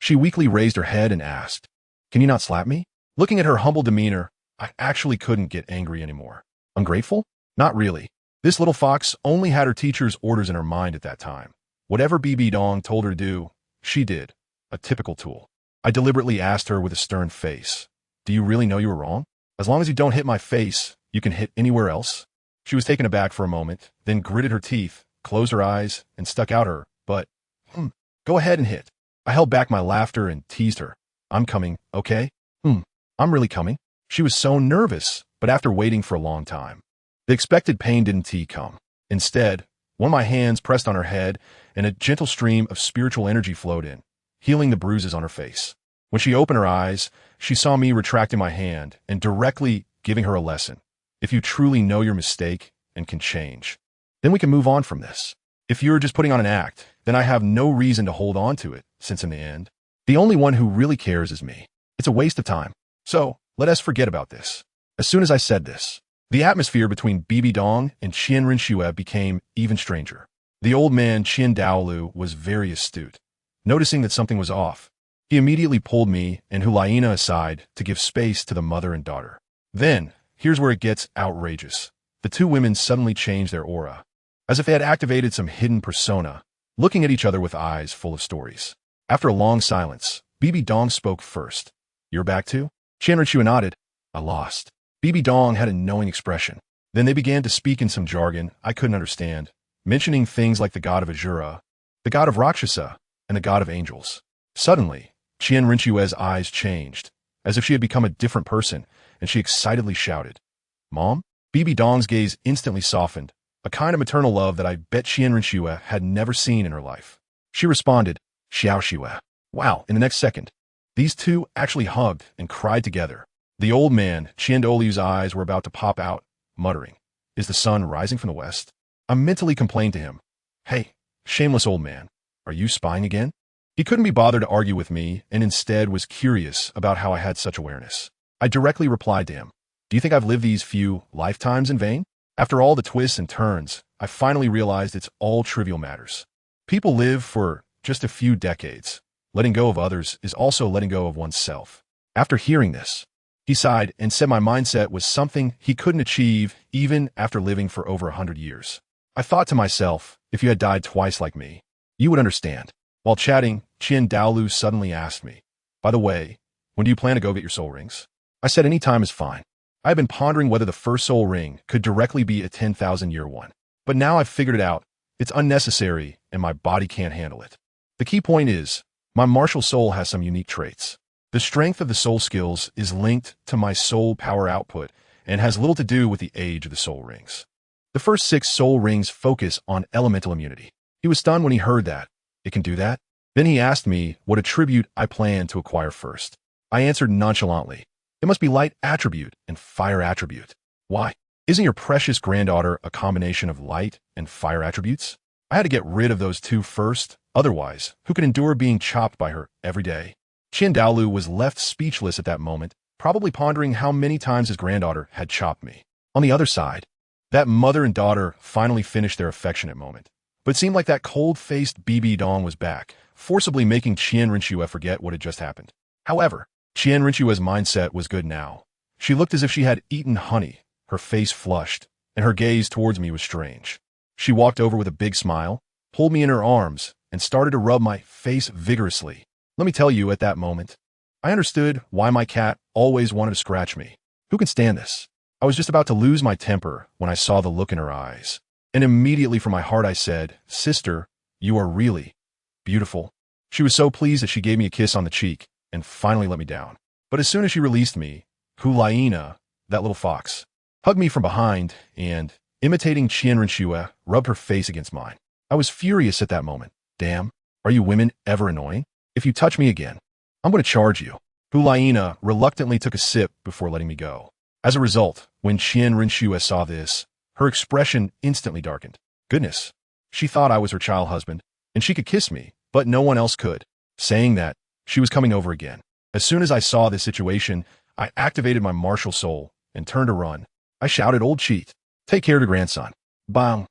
She weakly raised her head and asked, can you not slap me? Looking at her humble demeanor, I actually couldn't get angry anymore. Ungrateful? Not really. This little fox only had her teacher's orders in her mind at that time. Whatever Bibi Dong told her to do, she did. A typical tool. I deliberately asked her with a stern face, do you really know you were wrong? As long as you don't hit my face, you can hit anywhere else? She was taken aback for a moment, then gritted her teeth, closed her eyes, and stuck out her, but, go ahead and hit. I held back my laughter and teased her. I'm coming, okay? I'm really coming. She was so nervous, but after waiting for a long time, the expected pain didn't come. Instead, one of my hands pressed on her head, and a gentle stream of spiritual energy flowed in, healing the bruises on her face. When she opened her eyes, she saw me retracting my hand and directly giving her a lesson. If you truly know your mistake and can change, then we can move on from this. If you're just putting on an act, then I have no reason to hold on to it, since in the end, the only one who really cares is me. It's a waste of time. So, let us forget about this. As soon as I said this, the atmosphere between Bibi Dong and Qian Renshua became even stranger. The old man Qin Daolu was very astute. Noticing that something was off, he immediately pulled me and Hulaina aside to give space to the mother and daughter. Then, here's where it gets outrageous. The two women suddenly changed their aura, as if they had activated some hidden persona, looking at each other with eyes full of stories. After a long silence, Bibi Dong spoke first. You're back too? Qian Renshua nodded. I lost. Bibi Dong had a knowing expression. Then they began to speak in some jargon I couldn't understand, mentioning things like the god of Ajura, the god of Rakshasa, and the god of angels. Suddenly, Qian Renshua's eyes changed, as if she had become a different person, and she excitedly shouted, Mom? Bibi Dong's gaze instantly softened, a kind of maternal love that I bet Qian Renshua had never seen in her life. She responded, Xiao Shua. Wow, in the next second, These two actually hugged and cried together. The old man, Dalu's eyes were about to pop out, muttering, "Is the sun rising from the west?" I mentally complained to him, "Hey, shameless old man, are you spying again?" He couldn't be bothered to argue with me and instead was curious about how I had such awareness. I directly replied to him, "Do you think I've lived these few lifetimes in vain?" After all the twists and turns, I finally realized it's all trivial matters. People live for just a few decades. Letting go of others is also letting go of oneself. After hearing this, he sighed and said my mindset was something he couldn't achieve even after living for over 100 years. I thought to myself, if you had died twice like me, you would understand. While chatting, Dalu suddenly asked me, "By the way, when do you plan to go get your soul rings?" I said any time is fine. I had been pondering whether the first soul ring could directly be a 10,000-year one. But now I've figured it out. It's unnecessary and my body can't handle it. The key point is, my martial soul has some unique traits. The strength of the soul skills is linked to my soul power output and has little to do with the age of the soul rings. The first 6 soul rings focus on elemental immunity. He was stunned when he heard that. It can do that? Then he asked me what attribute I plan to acquire first. I answered nonchalantly, "It must be light attribute and fire attribute." "Why? Isn't your precious granddaughter a combination of light and fire attributes?" I had to get rid of those two first, otherwise, who could endure being chopped by her every day? Dalu was left speechless at that moment, probably pondering how many times his granddaughter had chopped me. On the other side, that mother and daughter finally finished their affectionate moment. But it seemed like that cold-faced BB Dong was back, forcibly making Rinchua forget what had just happened. However, Rinchua's mindset was good now. She looked as if she had eaten honey, her face flushed, and her gaze towards me was strange. She walked over with a big smile, pulled me in her arms, and started to rub my face vigorously. Let me tell you, at that moment, I understood why my cat always wanted to scratch me. Who can stand this? I was just about to lose my temper when I saw the look in her eyes. And immediately from my heart I said, "Sister, you are really beautiful." She was so pleased that she gave me a kiss on the cheek and finally let me down. But as soon as she released me, Hulaina, that little fox, hugged me from behind and, imitating Rinchua, rubbed her face against mine. I was furious at that moment. Damn, are you women ever annoying? If you touch me again, I'm going to charge you. Hulaina reluctantly took a sip before letting me go. As a result, when Rinchua saw this, her expression instantly darkened. Goodness, she thought I was her child husband, and she could kiss me, but no one else could. Saying that, she was coming over again. As soon as I saw this situation, I activated my martial soul and turned to run. I shouted, "Old cheat, take care of your grandson." Bang!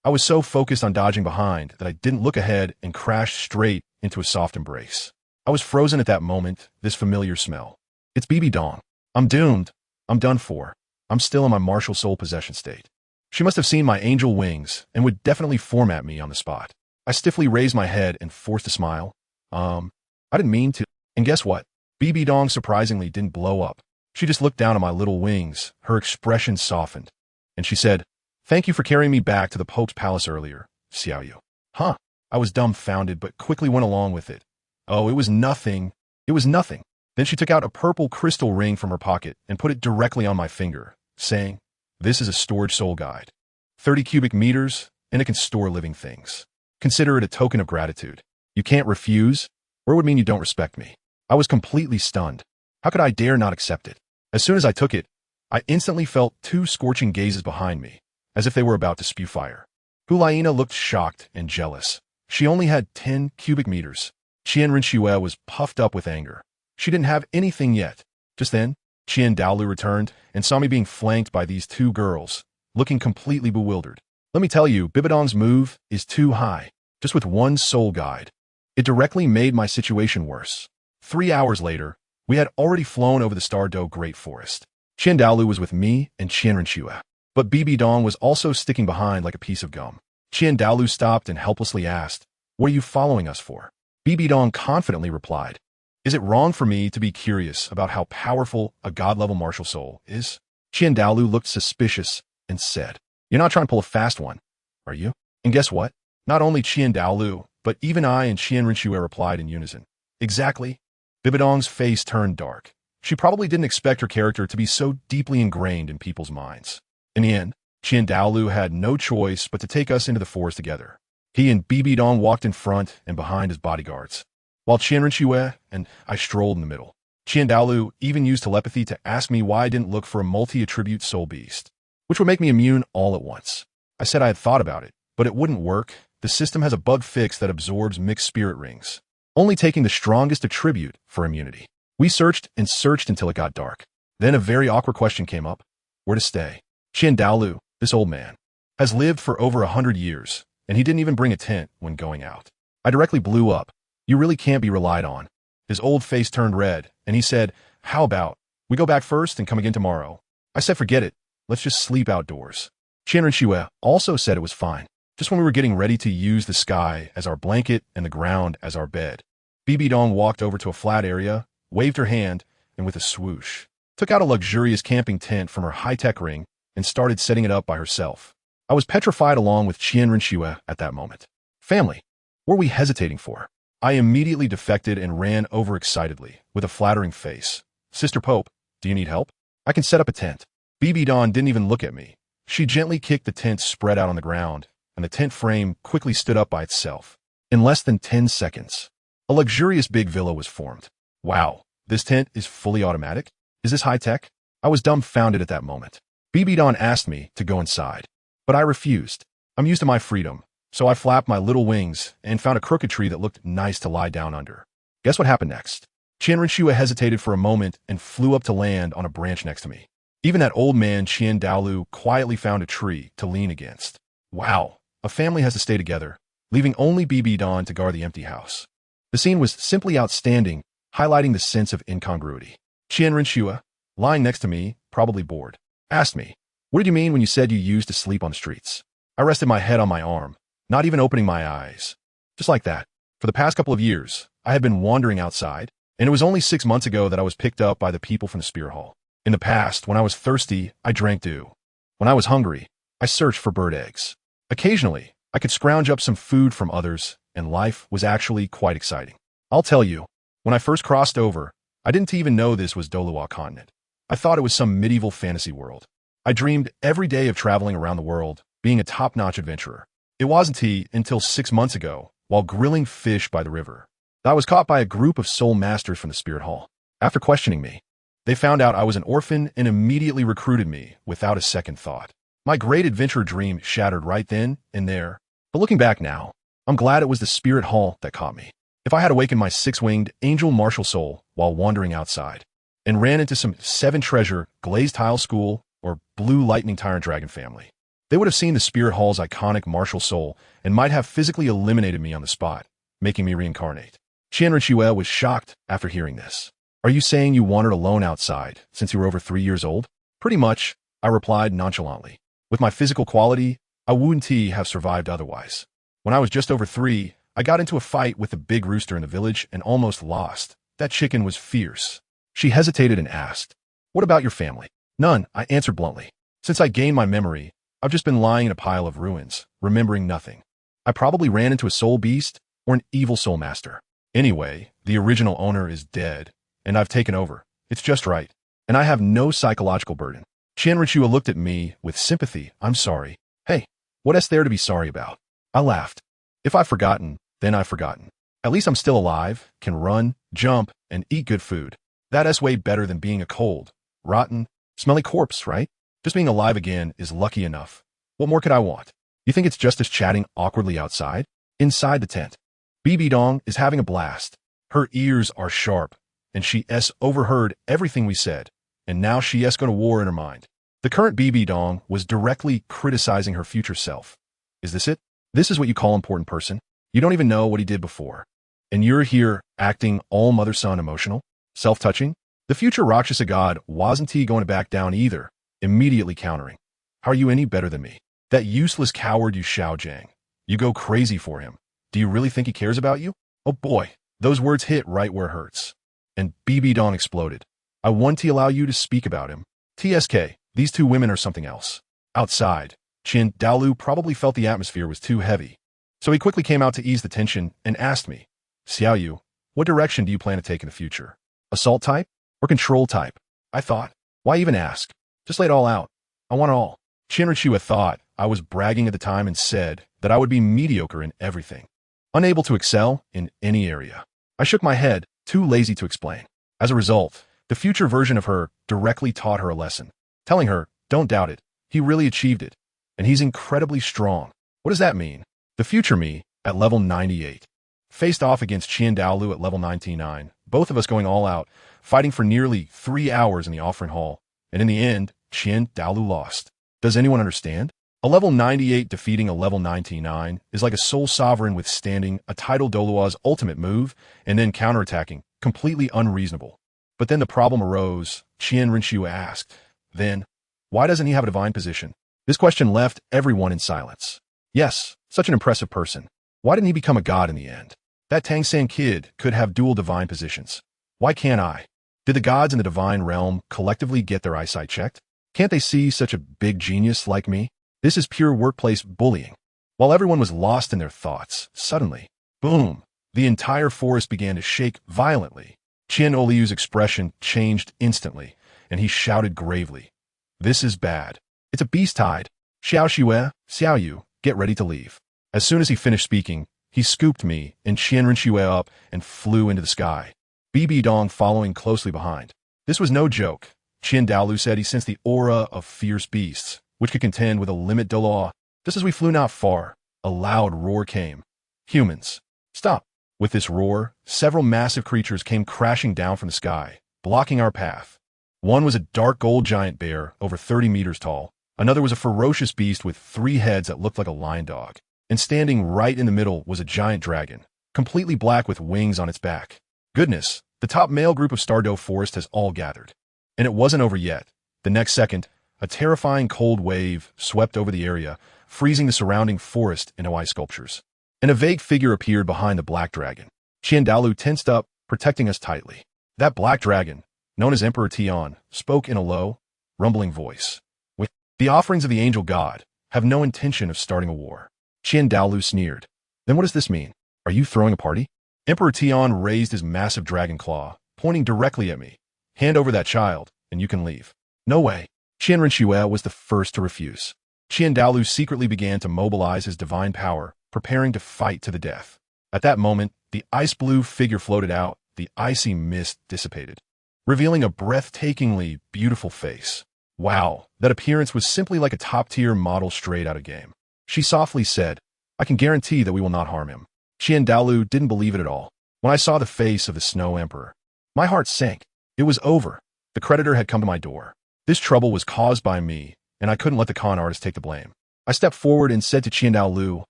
I was so focused on dodging behind that I didn't look ahead and crashed straight into a soft embrace. I was frozen at that moment, this familiar smell. It's BB Dong. I'm doomed. I'm done for. I'm still in my martial soul possession state. She must have seen my angel wings and would definitely format me on the spot. I stiffly raised my head and forced a smile. I didn't mean to. And guess what? BB Dong surprisingly didn't blow up. She just looked down at my little wings, her expression softened, and she said, "Thank you for carrying me back to the Pope's palace earlier, Xiaoyu." Huh. I was dumbfounded but quickly went along with it. Oh, it was nothing. It was nothing. Then she took out a purple crystal ring from her pocket and put it directly on my finger, saying, "This is a storage soul guide. 30 cubic meters, and it can store living things. Consider it a token of gratitude. You can't refuse, or it would mean you don't respect me." I was completely stunned. How could I dare not accept it? As soon as I took it, I instantly felt 2 scorching gazes behind me, as if they were about to spew fire. Hulaina looked shocked and jealous. She only had 10 cubic meters. Rinchua was puffed up with anger. She didn't have anything yet. Just then, Dalu returned and saw me being flanked by these 2 girls, looking completely bewildered. Let me tell you, Bibidong's move is too high. Just with 1 soul guide, it directly made my situation worse. 3 hours later, we had already flown over the Stardow Great Forest. Dalu was with me and Rinchua, but BB Dong was also sticking behind like a piece of gum. Dalu stopped and helplessly asked, "What are you following us for?" BB Dong confidently replied, "Is it wrong for me to be curious about how powerful a god-level martial soul is?" Dalu looked suspicious and said, "You're not trying to pull a fast one, are you?" And guess what? Not only Dalu, but even I and Rinchua replied in unison, "Exactly." Bibidong's face turned dark. She probably didn't expect her character to be so deeply ingrained in people's minds. In the end, Dalu had no choice but to take us into the forest together. He and BB Dong walked in front and behind as bodyguards. while Qianren and I strolled in the middle. Dalu even used telepathy to ask me why I didn't look for a multi-attribute soul beast, which would make me immune all at once. I said I had thought about it, but it wouldn't work. The system has a bug fix that absorbs mixed spirit rings, only taking the strongest attribute for immunity. We searched and searched until it got dark. Then a very awkward question came up: where to stay? Dalu, this old man, has lived for over 100 years, and he didn't even bring a tent when going out. I directly blew up. You really can't be relied on. His old face turned red, and he said, how about we go back first and come again tomorrow? I said, forget it. Let's just sleep outdoors. Qianren also said it was fine, just when we were getting ready to use the sky as our blanket and the ground as our bed. Bibi Dong walked over to a flat area, waved her hand, and with a swoosh, took out a luxurious camping tent from her high-tech ring and started setting it up by herself. I was petrified along with Qianren at that moment. Family, what were we hesitating for? I immediately defected and ran over excitedly, with a flattering face. Sister Pope, do you need help? I can set up a tent. Bibi Dong didn't even look at me. She gently kicked the tent spread out on the ground, and the tent frame quickly stood up by itself. In less than 10 seconds, a luxurious big villa was formed. Wow, this tent is fully automatic? Is this high-tech? I was dumbfounded at that moment. Bibi Dong asked me to go inside, but I refused. I'm used to my freedom, so I flapped my little wings and found a crooked tree that looked nice to lie down under. Guess what happened next? Qianren hesitated for a moment and flew up to land on a branch next to me. Even that old man Dalu quietly found a tree to lean against. Wow, a family has to stay together, leaving only Bibi Dong to guard the empty house. The scene was simply outstanding, highlighting the sense of incongruity. Qianren, lying next to me, probably bored, asked me, what did you mean when you said you used to sleep on the streets? I rested my head on my arm, not even opening my eyes. Just like that. For the past couple of years, I had been wandering outside, and it was only 6 months ago that I was picked up by the people from the Spirit Hall. In the past, when I was thirsty, I drank dew. When I was hungry, I searched for bird eggs. Occasionally, I could scrounge up some food from others, and life was actually quite exciting. I'll tell you, when I first crossed over, I didn't even know this was Douluo Continent. I thought it was some medieval fantasy world. I dreamed every day of traveling around the world, being a top-notch adventurer. It wasn't until 6 months ago, while grilling fish by the river, that I was caught by a group of soul masters from the Spirit Hall. After questioning me, they found out I was an orphan and immediately recruited me without a second thought. My great adventure dream shattered right then and there. But looking back now, I'm glad it was the Spirit Hall that caught me. If I had awakened my six-winged angel martial soul while wandering outside and ran into some 7-treasure glazed tile school or blue lightning tyrant dragon family, they would have seen the Spirit Hall's iconic martial soul and might have physically eliminated me on the spot, making me reincarnate. Qianren was shocked after hearing this. Are you saying you wandered alone outside since you were over 3 years old? Pretty much, I replied nonchalantly. With my physical quality, I wouldn't have survived otherwise. When I was just over 3, I got into a fight with a big rooster in the village and almost lost. That chicken was fierce. She hesitated and asked, what about your family? None, I answered bluntly. Since I gained my memory, I've just been lying in a pile of ruins, remembering nothing. I probably ran into a soul beast or an evil soul master. Anyway, the original owner is dead, and I've taken over. It's just right. And I have no psychological burden. Qianren looked at me with sympathy. I'm sorry. Hey, what is there to be sorry about? I laughed. If I've forgotten, then I've forgotten. At least I'm still alive, can run, jump, and eat good food. That's way better than being a cold, rotten, smelly corpse, right? Just being alive again is lucky enough. What more could I want? You think it's just us chatting awkwardly outside? Inside the tent, Bibi Dong is having a blast. Her ears are sharp, and she overheard everything we said, and now she going to war in her mind. The current Bibi Dong was directly criticizing her future self. Is this it? This is what you call important person? You don't even know what he did before. And you're here acting all mother-son emotional? Self-touching? The future Rakshasa god wasn't he going to back down either, immediately countering. How are you any better than me? That useless coward you Xiaojiang. You go crazy for him. Do you really think he cares about you? Oh boy, those words hit right where it hurts. And Bibi Dong exploded. I want to allow you to speak about him. TSK, these two women are something else. Outside, Dalu probably felt the atmosphere was too heavy. So he quickly came out to ease the tension and asked me, Xiaoyu, what direction do you plan to take in the future? Assault type or control type? I thought, why even ask? Just lay it all out. I want it all. Qianren thought I was bragging at the time and said that I would be mediocre in everything, unable to excel in any area. I shook my head, too lazy to explain. As a result, the future version of her directly taught her a lesson, telling her, don't doubt it, he really achieved it, and he's incredibly strong. What does that mean? The future me, at level 98, faced off against Dalu at level 99, both of us going all out, fighting for nearly 3 hours in the offering hall, and in the end, Dalu lost. Does anyone understand? A level 98 defeating a level 99 is like a soul sovereign withstanding a title Douluo's ultimate move and then counterattacking, completely unreasonable. But then the problem arose. Rinxiu asked, then, why doesn't he have a divine position? This question left everyone in silence. Yes, such an impressive person. Why didn't he become a god in the end? That Tang San kid could have dual divine positions. Why can't I? Did the gods in the divine realm collectively get their eyesight checked? Can't they see such a big genius like me? This is pure workplace bullying. While everyone was lost in their thoughts, suddenly, boom, the entire forest began to shake violently. Liu's expression changed instantly, and he shouted gravely, this is bad. It's a beast tide. Xiao Yu, get ready to leave. As soon as he finished speaking, he scooped me and Rinxiu up and flew into the sky. Bibi Dong following closely behind. This was no joke. Dalu said he sensed the aura of fierce beasts, which could contend with a limit Douluo. Just as we flew not far, a loud roar came. Humans, stop. With this roar, several massive creatures came crashing down from the sky, blocking our path. One was a dark gold giant bear, over 30 meters tall. Another was a ferocious beast with 3 heads that looked like a lion dog. And standing right in the middle was a giant dragon, completely black with wings on its back. Goodness, the top male group of Stardow Forest has all gathered. And it wasn't over yet. The next second, a terrifying cold wave swept over the area, freezing the surrounding forest into ice sculptures. And a vague figure appeared behind the black dragon. Dalu tensed up, protecting us tightly. That black dragon, known as Emperor Tian, spoke in a low, rumbling voice. With the offerings of the angel god, have no intention of starting a war. Dalu sneered. Then what does this mean? Are you throwing a party? Emperor Tian raised his massive dragon claw, pointing directly at me. Hand over that child, and you can leave. No way. Rinxiu was the first to refuse. Dalu secretly began to mobilize his divine power, preparing to fight to the death. At that moment, the ice-blue figure floated out, the icy mist dissipated, revealing a breathtakingly beautiful face. Wow, that appearance was simply like a top-tier model straight out of game. She softly said, I can guarantee that we will not harm him. Dalu didn't believe it at all. When I saw the face of the Snow Emperor, my heart sank. It was over. The creditor had come to my door. This trouble was caused by me, and I couldn't let the con artist take the blame. I stepped forward and said to Dalu,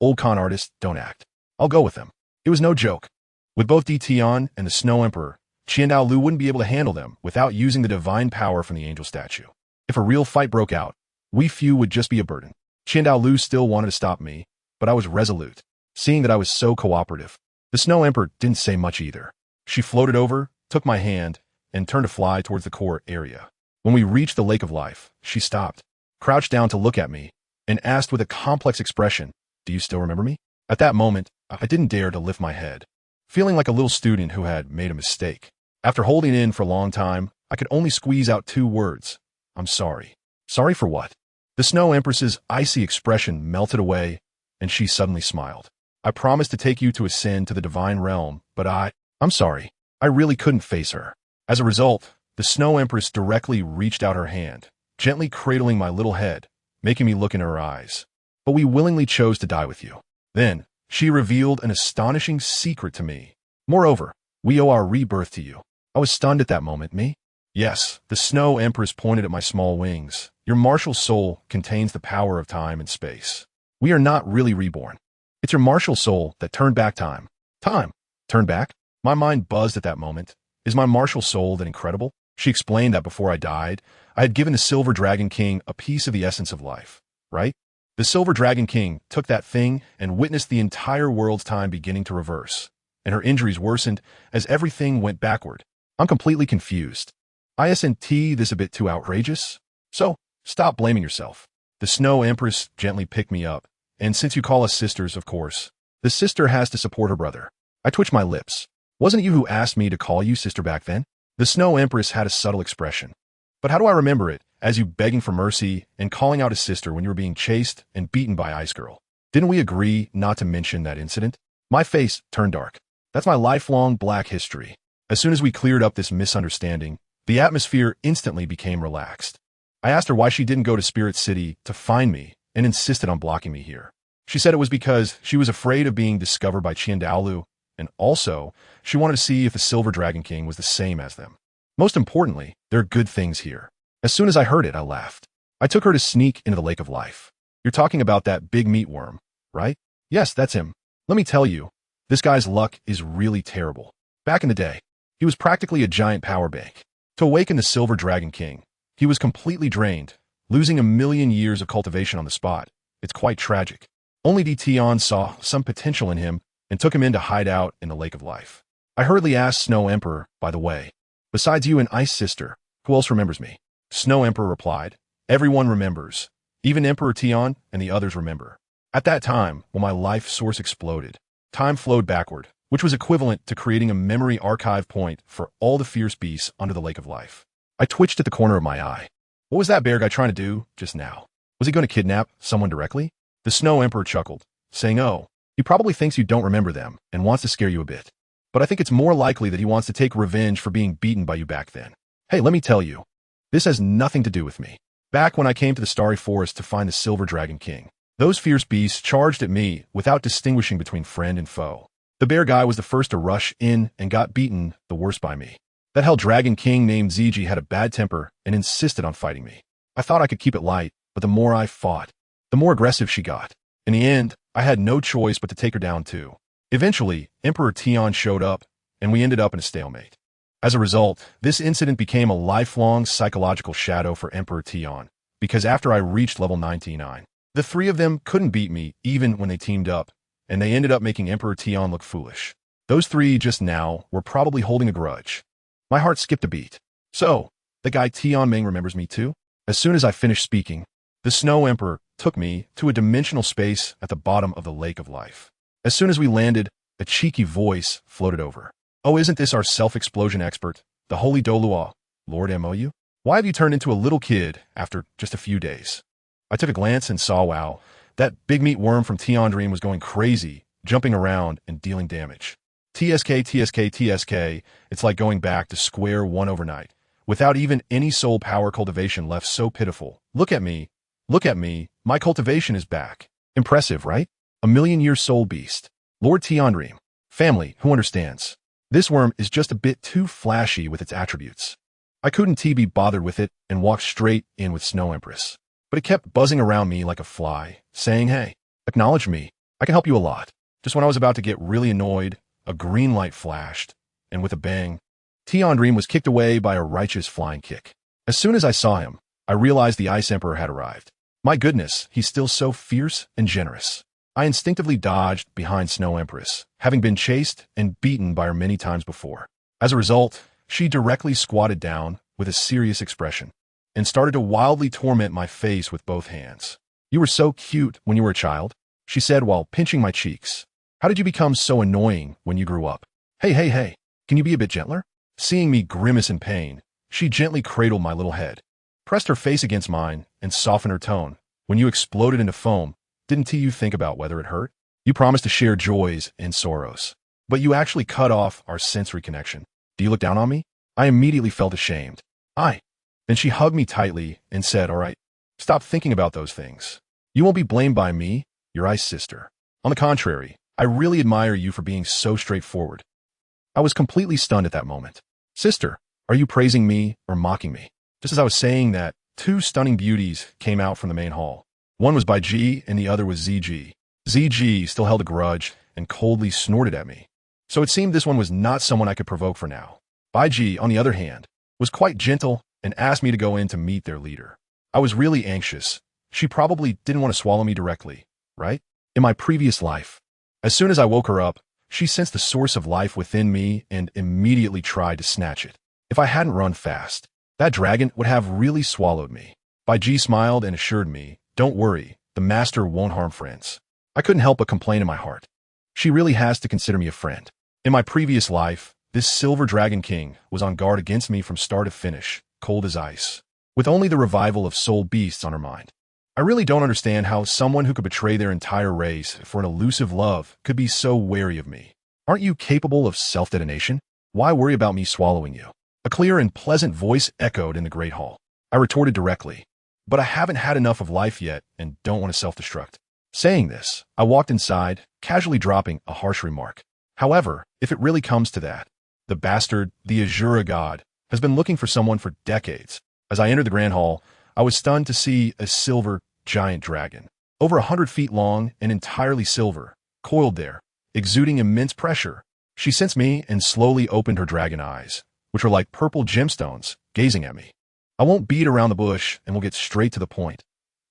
old con artist, don't act. I'll go with them. It was no joke. With both Tian and the Snow Emperor, Dalu wouldn't be able to handle them without using the divine power from the angel statue. If a real fight broke out, we few would just be a burden. Dalu still wanted to stop me, but I was resolute. Seeing that I was so cooperative, the Snow Emperor didn't say much either. She floated over, took my hand, and turned to fly towards the core area. When we reached the Lake of Life, she stopped, crouched down to look at me, and asked with a complex expression, do you still remember me? At that moment, I didn't dare to lift my head, feeling like a little student who had made a mistake. After holding in for a long time, I could only squeeze out 2 words. I'm sorry. Sorry for what? The Snow Empress's icy expression melted away, and she suddenly smiled. I promised to take you to ascend to the divine realm, but I'm sorry. I really couldn't face her. As a result, the Snow Empress directly reached out her hand, gently cradling my little head, making me look in her eyes. But we willingly chose to die with you. Then, she revealed an astonishing secret to me. Moreover, we owe our rebirth to you. I was stunned at that moment, me? Yes, the Snow Empress pointed at my small wings. Your martial soul contains the power of time and space. We are not really reborn. It's your martial soul that turned back time. Time? Turned back? My mind buzzed at that moment. Is my martial soul that incredible? She explained that before I died, I had given the Silver Dragon King a piece of the essence of life, right? The Silver Dragon King took that thing and witnessed the entire world's time beginning to reverse, and her injuries worsened as everything went backward. I'm completely confused. Isn't this a bit too outrageous? So, stop blaming yourself. The Snow Empress gently picked me up, and since you call us sisters, of course, the sister has to support her brother. I twitched my lips. Wasn't it you who asked me to call you sister back then? The Snow Empress had a subtle expression. But how do I remember it, as you begging for mercy and calling out a sister when you were being chased and beaten by Ice Girl? Didn't we agree not to mention that incident? My face turned dark. That's my lifelong black history. As soon as we cleared up this misunderstanding, the atmosphere instantly became relaxed. I asked her why she didn't go to Spirit City to find me and insisted on blocking me here. She said it was because she was afraid of being discovered by Dalu, and also, she wanted to see if the Silver Dragon King was the same as them. Most importantly, there are good things here. As soon as I heard it, I laughed. I took her to sneak into the Lake of Life. You're talking about that big meat worm, right? Yes, that's him. Let me tell you, this guy's luck is really terrible. Back in the day, he was practically a giant power bank. To awaken the Silver Dragon King, he was completely drained, losing 1,000,000 years of cultivation on the spot. It's quite tragic. Only Tion saw some potential in him and took him in to hide out in the Lake of Life. I hurriedly asked Snow Emperor, by the way, besides you and Ice Sister, who else remembers me? Snow Emperor replied, everyone remembers. Even Emperor Tion and the others remember. At that time, when my life source exploded, time flowed backward, which was equivalent to creating a memory archive point for all the fierce beasts under the Lake of Life. I twitched at the corner of my eye. What was that bear guy trying to do just now? Was he going to kidnap someone directly? The Snow Emperor chuckled, saying, oh, he probably thinks you don't remember them and wants to scare you a bit. But I think it's more likely that he wants to take revenge for being beaten by you back then. Hey, let me tell you, this has nothing to do with me. Back when I came to the Starry Forest to find the Silver Dragon King, those fierce beasts charged at me without distinguishing between friend and foe. The bear guy was the first to rush in and got beaten the worst by me. That hell dragon king named Ziji had a bad temper and insisted on fighting me. I thought I could keep it light, but the more I fought, the more aggressive she got. In the end, I had no choice but to take her down too. Eventually, Emperor Tion showed up, and we ended up in a stalemate. As a result, this incident became a lifelong psychological shadow for Emperor Tion, because after I reached level 99, the three of them couldn't beat me even when they teamed up, and they ended up making Emperor Tion look foolish. Those three just now were probably holding a grudge. My heart skipped a beat. So, the guy Tion Ming remembers me too? As soon as I finished speaking, the Snow Emperor took me to a dimensional space at the bottom of the Lake of Life. As soon as we landed, a cheeky voice floated over. Oh, isn't this our self-explosion expert, the Holy Douluo, Lord Mou? Why have you turned into a little kid after just a few days? I took a glance and saw, wow, that big meat worm from Tion Dream was going crazy, jumping around and dealing damage. TSK, it's like going back to square one overnight, without even any soul power cultivation left. So pitiful. Look at me, my cultivation is back. Impressive, right? 1,000,000-year soul beast. Lord Tion Dream. Family, who understands? This worm is just a bit too flashy with its attributes. I couldn't be bothered with it and walked straight in with Snow Empress. But it kept buzzing around me like a fly, saying, hey, acknowledge me. I can help you a lot. Just when I was about to get really annoyed, a green light flashed, and with a bang, Tion Dream was kicked away by a righteous flying kick. As soon as I saw him, I realized the Ice Emperor had arrived. My goodness, he's still so fierce and generous. I instinctively dodged behind Snow Empress, having been chased and beaten by her many times before. As a result, she directly squatted down with a serious expression and started to wildly torment my face with both hands. You were so cute when you were a child, she said while pinching my cheeks. How did you become so annoying when you grew up? Hey, can you be a bit gentler? Seeing me grimace in pain, she gently cradled my little head, pressed her face against mine, and softened her tone. When you exploded into foam, didn't you think about whether it hurt? You promised to share joys and sorrows, but you actually cut off our sensory connection. Do you look down on me? I immediately felt ashamed. Then she hugged me tightly and said, all right, stop thinking about those things. You won't be blamed by me, your Ice Sister. On the contrary, I really admire you for being so straightforward. I was completely stunned at that moment. Sister, are you praising me or mocking me? Just as I was saying that, two stunning beauties came out from the main hall. One was Bai Ji and the other was ZG. ZG still held a grudge and coldly snorted at me. So it seemed this one was not someone I could provoke for now. Bai Ji, on the other hand, was quite gentle and asked me to go in to meet their leader. I was really anxious. She probably didn't want to swallow me directly, right? In my previous life. As soon as I woke her up, she sensed the source of life within me and immediately tried to snatch it. If I hadn't run fast, that dragon would have really swallowed me. Bai Ji smiled and assured me, don't worry, the master won't harm friends. I couldn't help but complain in my heart. She really has to consider me a friend. In my previous life, this Silver Dragon King was on guard against me from start to finish, cold as ice, with only the revival of soul beasts on her mind. I really don't understand how someone who could betray their entire race for an elusive love could be so wary of me. Aren't you capable of self-detonation? Why worry about me swallowing you? A clear and pleasant voice echoed in the great hall. I retorted directly, but I haven't had enough of life yet and don't want to self-destruct. Saying this, I walked inside, casually dropping a harsh remark. However, if it really comes to that, the bastard, the Azura god, has been looking for someone for decades. As I entered the grand hall, I was stunned to see a silver giant dragon, over 100 feet long and entirely silver, coiled there, exuding immense pressure. She sensed me and slowly opened her dragon eyes, which were like purple gemstones, gazing at me. I won't beat around the bush and we'll get straight to the point.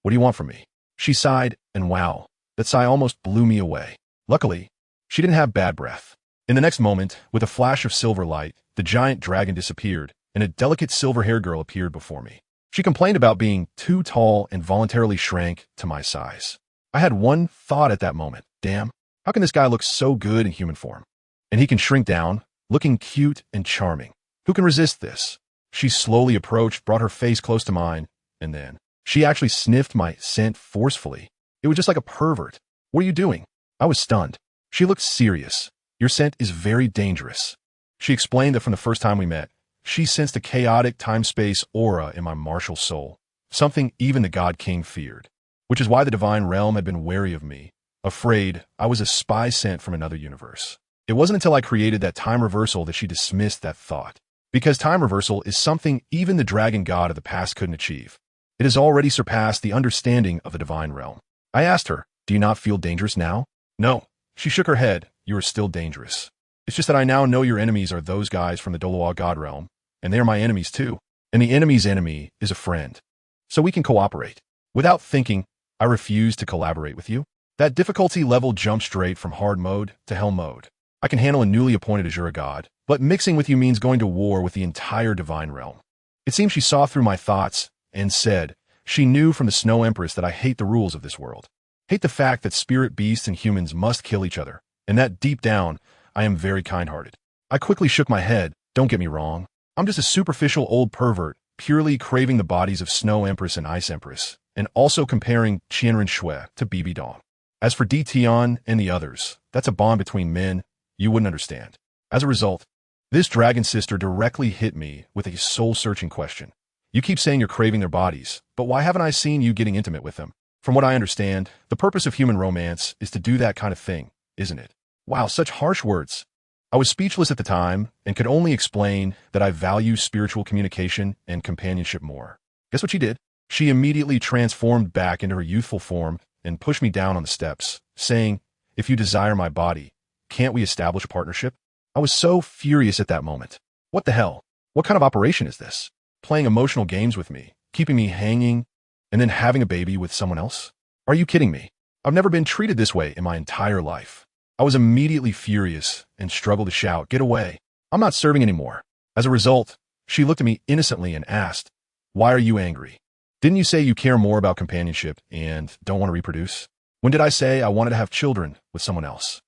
What do you want from me? She sighed, and wow, that sigh almost blew me away. Luckily, she didn't have bad breath. In the next moment, with a flash of silver light, the giant dragon disappeared, and a delicate silver-haired girl appeared before me. She complained about being too tall and voluntarily shrank to my size. I had one thought at that moment. Damn, how can this guy look so good in human form? And he can shrink down, looking cute and charming. Who can resist this? She slowly approached, brought her face close to mine, and then she actually sniffed my scent forcefully. It was just like a pervert. What are you doing? I was stunned. She looked serious. Your scent is very dangerous. She explained that from the first time we met, she sensed a chaotic time-space aura in my martial soul, something even the God King feared, which is why the divine realm had been wary of me, afraid I was a spy sent from another universe. It wasn't until I created that time reversal that she dismissed that thought, because time reversal is something even the dragon god of the past couldn't achieve. It has already surpassed the understanding of the divine realm. I asked her, do you not feel dangerous now? No. She shook her head. You are still dangerous. It's just that I now know your enemies are those guys from the Douluo god realm, and they are my enemies too. And the enemy's enemy is a friend. So we can cooperate. Without thinking, I refuse to collaborate with you. That difficulty level jumped straight from hard mode to hell mode. I can handle a newly appointed Azura god, but mixing with you means going to war with the entire divine realm. It seems she saw through my thoughts and said, she knew from the Snow Empress that I hate the rules of this world. Hate the fact that spirit beasts and humans must kill each other, and that deep down, I am very kind-hearted. I quickly shook my head. Don't get me wrong. I'm just a superficial old pervert, purely craving the bodies of Snow Empress and Ice Empress, and also comparing Qianren Shui to Bibi Dong. As for Di Tian and the others, that's a bond between men you wouldn't understand. As a result, this dragon sister directly hit me with a soul-searching question. You keep saying you're craving their bodies, but why haven't I seen you getting intimate with them? From what I understand, the purpose of human romance is to do that kind of thing, isn't it? Wow, such harsh words. I was speechless at the time and could only explain that I value spiritual communication and companionship more. Guess what she did? She immediately transformed back into her youthful form and pushed me down on the steps, saying, if you desire my body, can't we establish a partnership? I was so furious at that moment. What the hell? What kind of operation is this? Playing emotional games with me, keeping me hanging, and then having a baby with someone else? Are you kidding me? I've never been treated this way in my entire life. I was immediately furious and struggled to shout, get away. I'm not serving anymore. As a result, she looked at me innocently and asked, why are you angry? Didn't you say you care more about companionship and don't want to reproduce? When did I say I wanted to have children with someone else?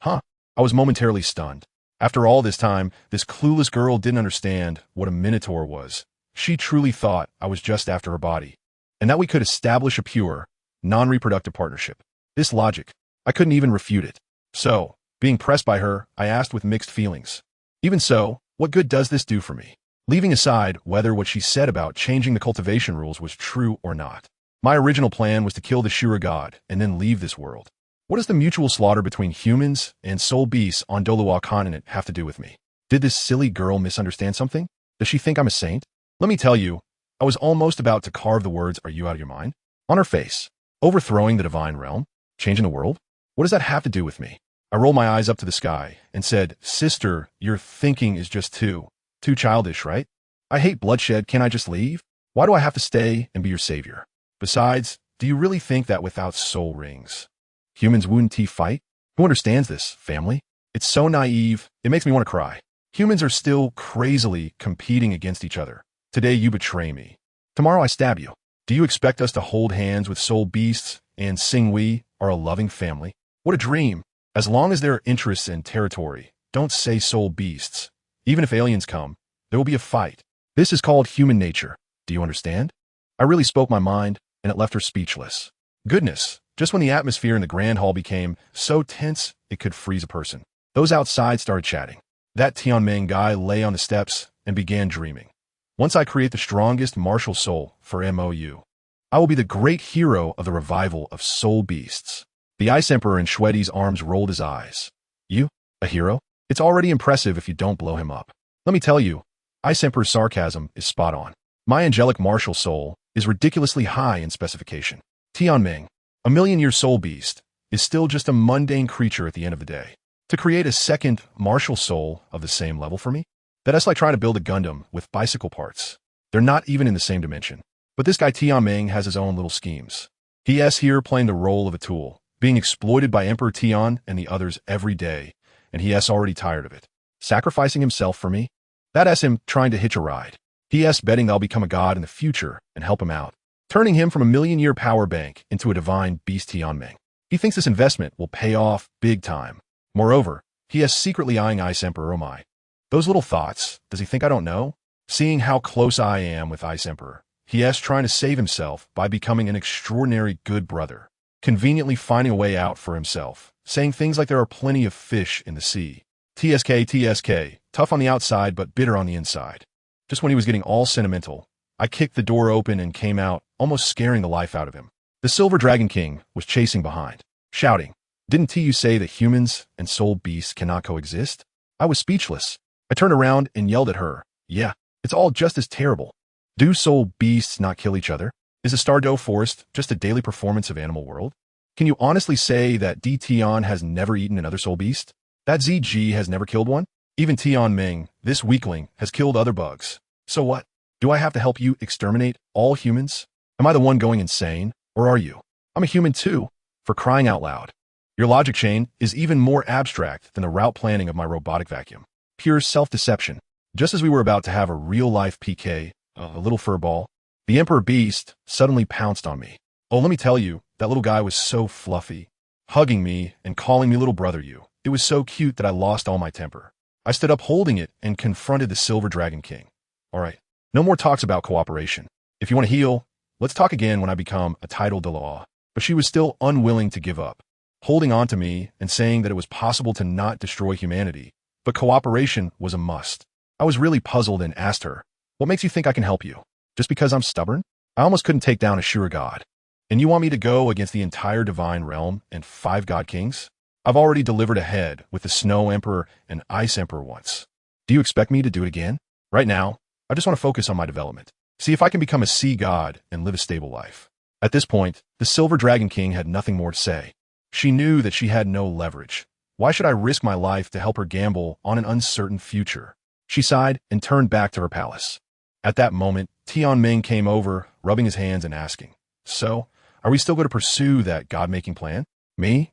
Huh? I was momentarily stunned. After all this time, this clueless girl didn't understand what a minotaur was. She truly thought I was just after her body, and that we could establish a pure, non-reproductive partnership. This logic, I couldn't even refute it. So, being pressed by her, I asked with mixed feelings. Even so, what good does this do for me? Leaving aside whether what she said about changing the cultivation rules was true or not. My original plan was to kill the Shura god and then leave this world. What does the mutual slaughter between humans and soul beasts on Douluo Continent have to do with me? Did this silly girl misunderstand something? Does she think I'm a saint? Let me tell you, I was almost about to carve the words, are you out of your mind? On her face. Overthrowing the divine realm? Changing the world? What does that have to do with me? I rolled my eyes up to the sky and said, sister, your thinking is just too childish, right? I hate bloodshed, can't I just leave? Why do I have to stay and be your savior? Besides, do you really think that without soul rings, humans wouldn't fight? Who understands this, family? It's so naive, it makes me want to cry. Humans are still crazily competing against each other. Today you betray me. Tomorrow I stab you. Do you expect us to hold hands with soul beasts and sing we are a loving family? What a dream. As long as there are interests and territory, don't say soul beasts. Even if aliens come, there will be a fight. This is called human nature. Do you understand? I really spoke my mind, and it left her speechless. Goodness, just when the atmosphere in the grand hall became so tense it could freeze a person. Those outside started chatting. That Tianming guy lay on the steps and began dreaming. Once I create the strongest martial soul for MOU, I will be the great hero of the revival of soul beasts. The Ice Emperor in Shwedi's arms rolled his eyes. You? A hero? It's already impressive if you don't blow him up. Let me tell you, Ice Emperor's sarcasm is spot on. My angelic martial soul is ridiculously high in specification. Tianming, a million-year soul beast, is still just a mundane creature at the end of the day. To create a second martial soul of the same level for me? That's like trying to build a Gundam with bicycle parts. They're not even in the same dimension. But this guy Tianming has his own little schemes. He's here playing the role of a tool, being exploited by Emperor Tian and the others every day, and he's already tired of it. Sacrificing himself for me? That's him trying to hitch a ride. He's betting I'll become a god in the future and help him out, turning him from a million-year power bank into a divine beast Tianming. He thinks this investment will pay off big time. Moreover, he is secretly eyeing Ice Emperor. Oh my. Those little thoughts, does he think I don't know? Seeing how close I am with Ice Emperor, he is trying to save himself by becoming an extraordinary good brother, conveniently finding a way out for himself, saying things like there are plenty of fish in the sea. TSK, tough on the outside but bitter on the inside. Just when he was getting all sentimental, I kicked the door open and came out, almost scaring the life out of him. The Silver Dragon King was chasing behind, shouting, "Didn't TU say that humans and soul beasts cannot coexist?" I was speechless. I turned around and yelled at her, "Yeah, it's all just as terrible. Do soul beasts not kill each other? Is the Stardow Forest just a daily performance of Animal World? Can you honestly say that D. Tian has never eaten another soul beast? That ZG has never killed one? Even Tianming, this weakling, has killed other bugs. So what? Do I have to help you exterminate all humans? Am I the one going insane, or are you? I'm a human too, for crying out loud. Your logic chain is even more abstract than the route planning of my robotic vacuum. Pure self-deception. Just as we were about to have a real-life PK, a little furball, the Emperor Beast suddenly pounced on me. Oh, let me tell you, that little guy was so fluffy, hugging me and calling me little brother you. It was so cute that I lost all my temper. I stood up holding it and confronted the Silver Dragon King. All right, no more talks about cooperation. If you want to heal, let's talk again when I become a title Douluo. But she was still unwilling to give up, holding on to me and saying that it was possible to not destroy humanity, but cooperation was a must. I was really puzzled and asked her, "What makes you think I can help you? Just because I'm stubborn? I almost couldn't take down a sure god. And you want me to go against the entire divine realm and 5 god kings? I've already delivered ahead with the Snow Emperor and Ice Emperor once. Do you expect me to do it again? Right now, I just want to focus on my development. See if I can become a sea god and live a stable life." At this point, the Silver Dragon King had nothing more to say. She knew that she had no leverage. Why should I risk my life to help her gamble on an uncertain future? She sighed and turned back to her palace. At that moment, Tianming came over, rubbing his hands and asking, "So, are we still going to pursue that god-making plan?" Me?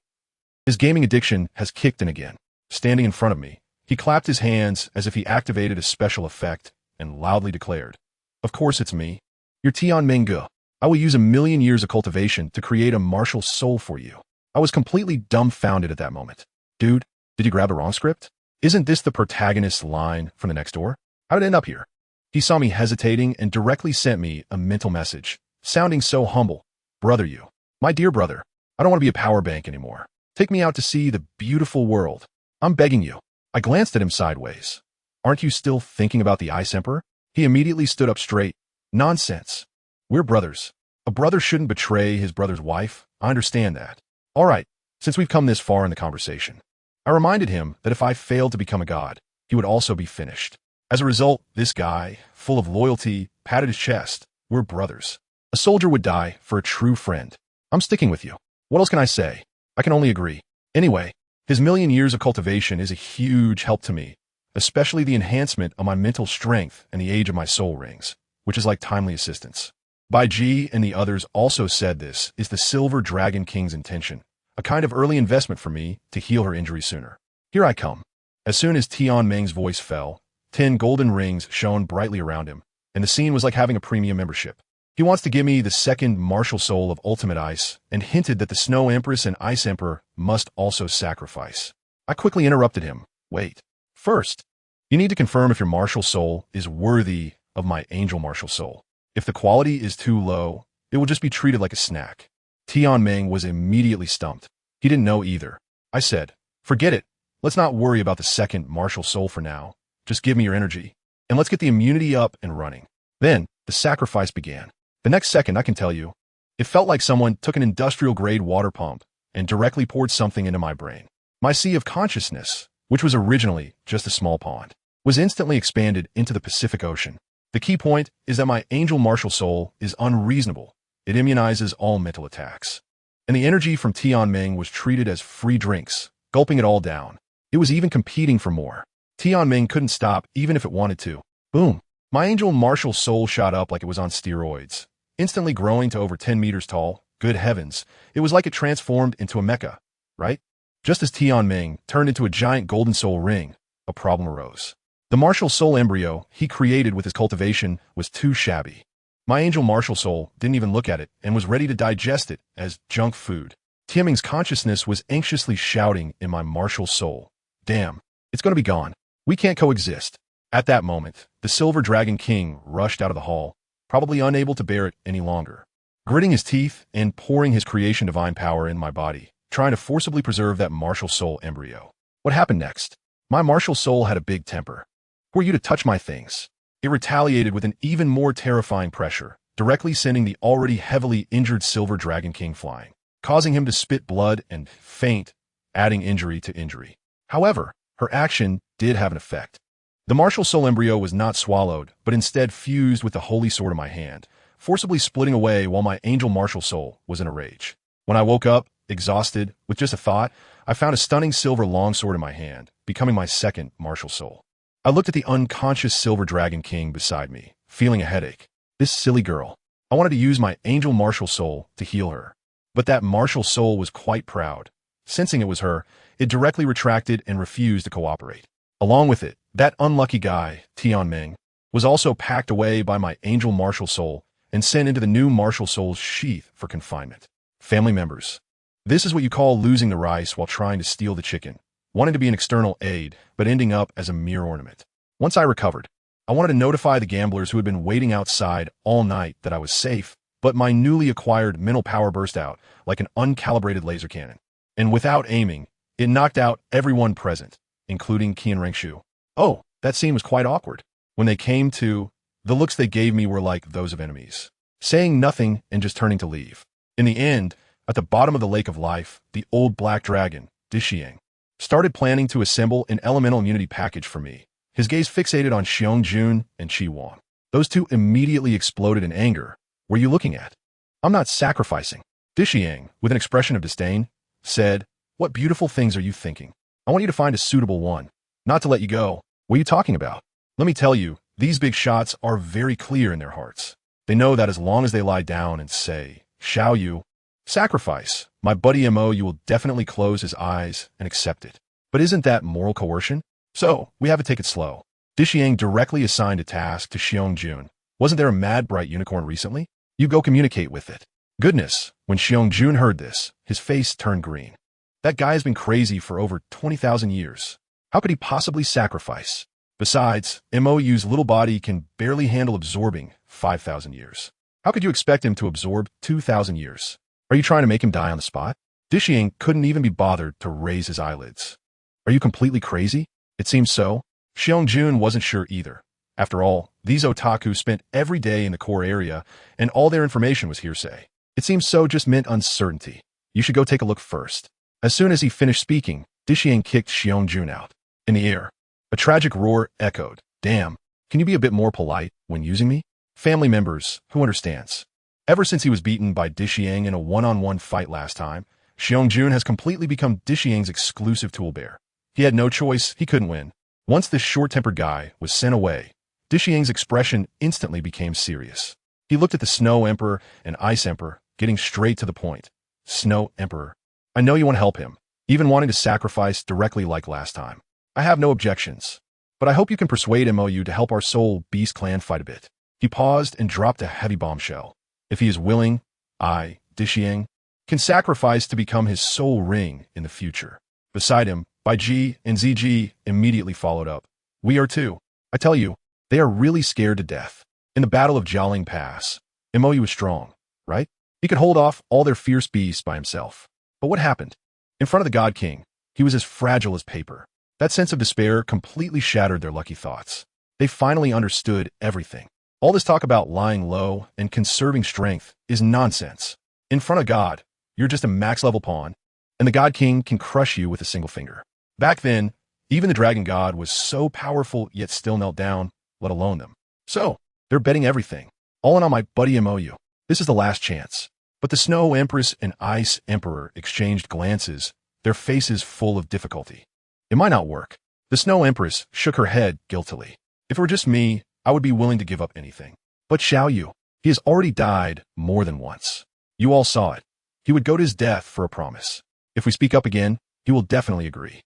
His gaming addiction has kicked in again. Standing in front of me, he clapped his hands as if he activated a special effect and loudly declared, "Of course it's me. You're Tianming Ge. I will use 1,000,000 years of cultivation to create a martial soul for you." I was completely dumbfounded at that moment. Dude, did you grab the wrong script? Isn't this the protagonist's line from the next door? How did it end up here? He saw me hesitating and directly sent me a mental message, sounding so humble. "Brother you. My dear brother, I don't want to be a power bank anymore. Take me out to see the beautiful world. I'm begging you." I glanced at him sideways. "Aren't you still thinking about the Ice Emperor?" He immediately stood up straight. "Nonsense. We're brothers. A brother shouldn't betray his brother's wife. I understand that. All right, since we've come this far in the conversation." I reminded him that if I failed to become a god, he would also be finished. As a result, this guy, full of loyalty, patted his chest. "We're brothers. A soldier would die for a true friend. I'm sticking with you. What else can I say? I can only agree. Anyway, his 1,000,000 years of cultivation is a huge help to me, especially the enhancement of my mental strength and the age of my soul rings, which is like timely assistance. Bai Ji and the others also said this is the Silver Dragon King's intention, a kind of early investment for me to heal her injury sooner. Here I come. As soon as Tianming's voice fell, 10 golden rings shone brightly around him, and the scene was like having a premium membership. He wants to give me the second martial soul of Ultimate Ice and hinted that the Snow Empress and Ice Emperor must also sacrifice. I quickly interrupted him. "Wait. First, you need to confirm if your martial soul is worthy of my angel martial soul. If the quality is too low, it will just be treated like a snack." Tianming was immediately stumped. He didn't know either. I said, "Forget it. Let's not worry about the second martial soul for now. Just give me your energy, and let's get the immunity up and running. Then, the sacrifice began. The next second, I can tell you, it felt like someone took an industrial-grade water pump and directly poured something into my brain. My sea of consciousness, which was originally just a small pond, was instantly expanded into the Pacific Ocean. The key point is that my angel martial soul is unreasonable. It immunizes all mental attacks. And the energy from Tianming was treated as free drinks, gulping it all down. It was even competing for more. Tianming couldn't stop even if it wanted to. Boom. My angel martial soul shot up like it was on steroids, instantly growing to over 10 meters tall. Good heavens, it was like it transformed into a mecha, right? Just as Tianming turned into a giant golden soul ring, a problem arose. The martial soul embryo he created with his cultivation was too shabby. My angel martial soul didn't even look at it and was ready to digest it as junk food. Tianming's consciousness was anxiously shouting in my martial soul, "Damn, it's going to be gone. We can't coexist." At that moment, the Silver Dragon King rushed out of the hall, probably unable to bear it any longer. Gritting his teeth and pouring his creation divine power in my body, trying to forcibly preserve that martial soul embryo. What happened next? My martial soul had a big temper. Who are you to touch my things? It retaliated with an even more terrifying pressure, directly sending the already heavily injured Silver Dragon King flying, causing him to spit blood and faint, adding injury to injury. However, her action did have an effect. The martial soul embryo was not swallowed, but instead fused with the holy sword in my hand, forcibly splitting away while my angel martial soul was in a rage. When I woke up, exhausted, with just a thought, I found a stunning silver longsword in my hand, becoming my second martial soul. I looked at the unconscious Silver Dragon King beside me, feeling a headache. This silly girl. I wanted to use my angel martial soul to heal her. But that martial soul was quite proud. Sensing it was her, it directly retracted and refused to cooperate. Along with it, that unlucky guy, Tianming, was also packed away by my angel martial soul and sent into the new martial soul's sheath for confinement. Family members. This is what you call losing the rice while trying to steal the chicken, wanting to be an external aid, but ending up as a mere ornament. Once I recovered, I wanted to notify the gamblers who had been waiting outside all night that I was safe, but my newly acquired mental power burst out like an uncalibrated laser cannon. And without aiming, it knocked out everyone present, including Qian Rengshu. Oh, that scene was quite awkward. When they came to, the looks they gave me were like those of enemies, saying nothing and just turning to leave. In the end, at the bottom of the lake of life, the old black dragon, Dishiang, started planning to assemble an elemental immunity package for me, his gaze fixated on Xiong-jun and Qi Wang. Those two immediately exploded in anger. What are you looking at? I'm not sacrificing. Dishiang, with an expression of disdain, said, "What beautiful things are you thinking? I want you to find a suitable one. Not to let you go. What are you talking about? Let me tell you, these big shots are very clear in their hearts. They know that as long as they lie down and say, 'Shall you sacrifice my buddy Mo,' you will definitely close his eyes and accept it. But isn't that moral coercion? So, we have to take it slow." Dishiang directly assigned a task to Xiong-jun. Wasn't there a mad bright unicorn recently? You go communicate with it. Goodness, when Xiong-jun heard this, his face turned green. That guy has been crazy for over 20,000 years. How could he possibly sacrifice? Besides, MOU's little body can barely handle absorbing 5,000 years. How could you expect him to absorb 2,000 years? Are you trying to make him die on the spot? Dishiang couldn't even be bothered to raise his eyelids. Are you completely crazy? It seems so. Xiong-jun wasn't sure either. After all, these otaku spent every day in the core area, and all their information was hearsay. It seems so just meant uncertainty. You should go take a look first. As soon as he finished speaking, Dishiang kicked Xiong-jun out. In the air, a tragic roar echoed. Damn, can you be a bit more polite when using me? Family members, who understands? Ever since he was beaten by Dishiang in a one-on-one fight last time, Xiong-jun has completely become Dishiang's exclusive toolbear. He had no choice, he couldn't win. Once this short-tempered guy was sent away, Dishiang's expression instantly became serious. He looked at the Snow Emperor and Ice Emperor, getting straight to the point. Snow Emperor, I know you want to help him, even wanting to sacrifice directly like last time. I have no objections, but I hope you can persuade MOU to help our Soul Beast clan fight a bit. He paused and dropped a heavy bombshell. If he is willing, I, Dishiang, can sacrifice to become his soul ring in the future. Beside him, Bai Ji and ZG immediately followed up. We are too. I tell you, they are really scared to death. In the Battle of Jialing Pass, MOU was strong, right? He could hold off all their fierce beasts by himself. But what happened? In front of the God King, he was as fragile as paper. That sense of despair completely shattered their lucky thoughts. They finally understood everything. All this talk about lying low and conserving strength is nonsense. In front of God, you're just a max-level pawn, and the God King can crush you with a single finger. Back then, even the Dragon God was so powerful yet still knelt down, let alone them. So, they're betting everything. All in on my buddy MOU. This is the last chance. But the Snow Empress and Ice Emperor exchanged glances, their faces full of difficulty. It might not work. The Snow Empress shook her head guiltily. If it were just me, I would be willing to give up anything. But Xiao Yu, he has already died more than once. You all saw it. He would go to his death for a promise. If we speak up again, he will definitely agree.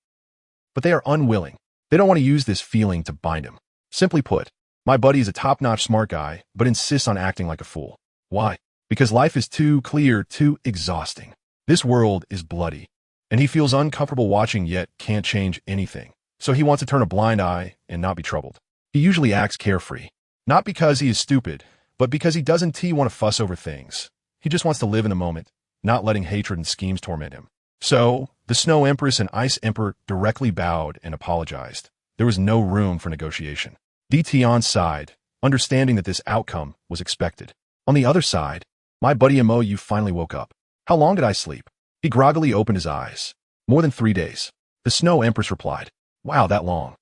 But they are unwilling. They don't want to use this feeling to bind him. Simply put, my buddy is a top-notch smart guy, but insists on acting like a fool. Why? Because life is too clear, too exhausting. This world is bloody, and he feels uncomfortable watching yet can't change anything. So he wants to turn a blind eye and not be troubled. He usually acts carefree. Not because he is stupid, but because he doesn't want to fuss over things. He just wants to live in the moment, not letting hatred and schemes torment him. So, the Snow Empress and Ice Emperor directly bowed and apologized. There was no room for negotiation. Tian sighed, understanding that this outcome was expected. On the other side, my buddy MOU finally woke up. How long did I sleep? He groggily opened his eyes. More than 3 days. The Snow Empress replied. Wow, that long.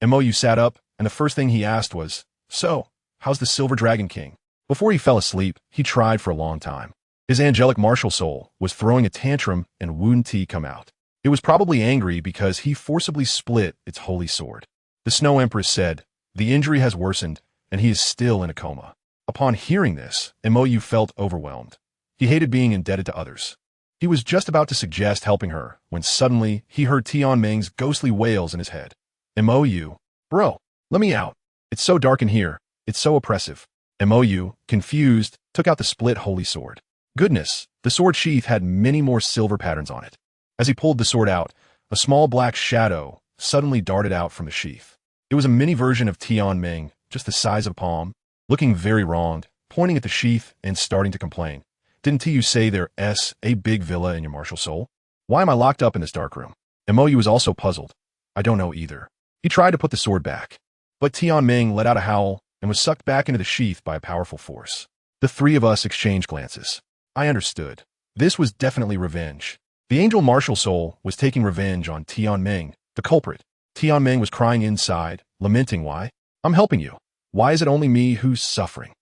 MOU sat up, and the first thing he asked was, So, how's the Silver Dragon King? Before he fell asleep, he tried for a long time. His angelic martial soul was throwing a tantrum and wouldn't come out. It was probably angry because he forcibly split its holy sword. The Snow Empress said, The injury has worsened, and he is still in a coma. Upon hearing this, MOU felt overwhelmed. He hated being indebted to others. He was just about to suggest helping her, when suddenly he heard Tian Ming's ghostly wails in his head. MOU, bro, let me out. It's so dark in here. It's so oppressive. MOU, confused, took out the split holy sword. Goodness, the sword sheath had many more silver patterns on it. As he pulled the sword out, a small black shadow suddenly darted out from the sheath. It was a mini version of Tian Ming, just the size of a palm, looking very wronged, pointing at the sheath and starting to complain. Didn't you say there's a big villa in your martial soul? Why am I locked up in this dark room? MOU was also puzzled. I don't know either. He tried to put the sword back, but Tian Ming let out a howl and was sucked back into the sheath by a powerful force. The three of us exchanged glances. I understood. This was definitely revenge. The angel martial soul was taking revenge on Tian Ming, the culprit. Tian Ming was crying inside, lamenting why. I'm helping you. Why is it only me who's suffering?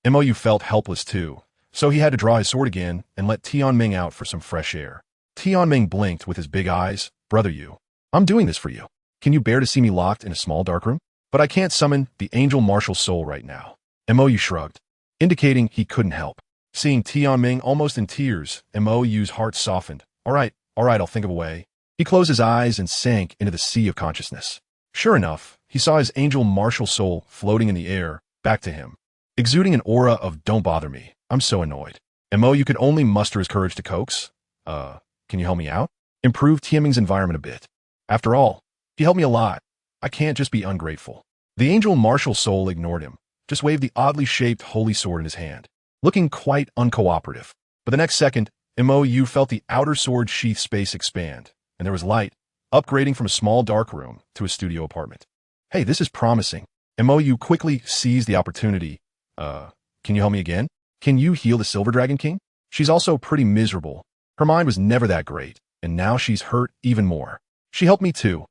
MOU felt helpless too, so he had to draw his sword again and let Tian Ming out for some fresh air. Tian Ming blinked with his big eyes. Brother you. I'm doing this for you. Can you bear to see me locked in a small dark room? But I can't summon the angel martial soul right now. MOU shrugged, indicating he couldn't help. Seeing Tian Ming almost in tears, MOU's heart softened. All right, I'll think of a way. He closed his eyes and sank into the sea of consciousness. Sure enough, he saw his angel martial soul floating in the air, back to him, exuding an aura of don't bother me. I'm so annoyed. MOU could only muster his courage to coax. Can you help me out? Improve Tian Ming's environment a bit. After all, he helped me a lot. I can't just be ungrateful. The angel martial soul ignored him, just waved the oddly shaped holy sword in his hand, looking quite uncooperative. But the next second, MOU felt the outer sword sheath space expand, and there was light, upgrading from a small dark room to a studio apartment. Hey, this is promising. MOU quickly seized the opportunity. Can you help me again? Can you heal the Silver Dragon King? She's also pretty miserable. Her mind was never that great, and now she's hurt even more. She helped me too.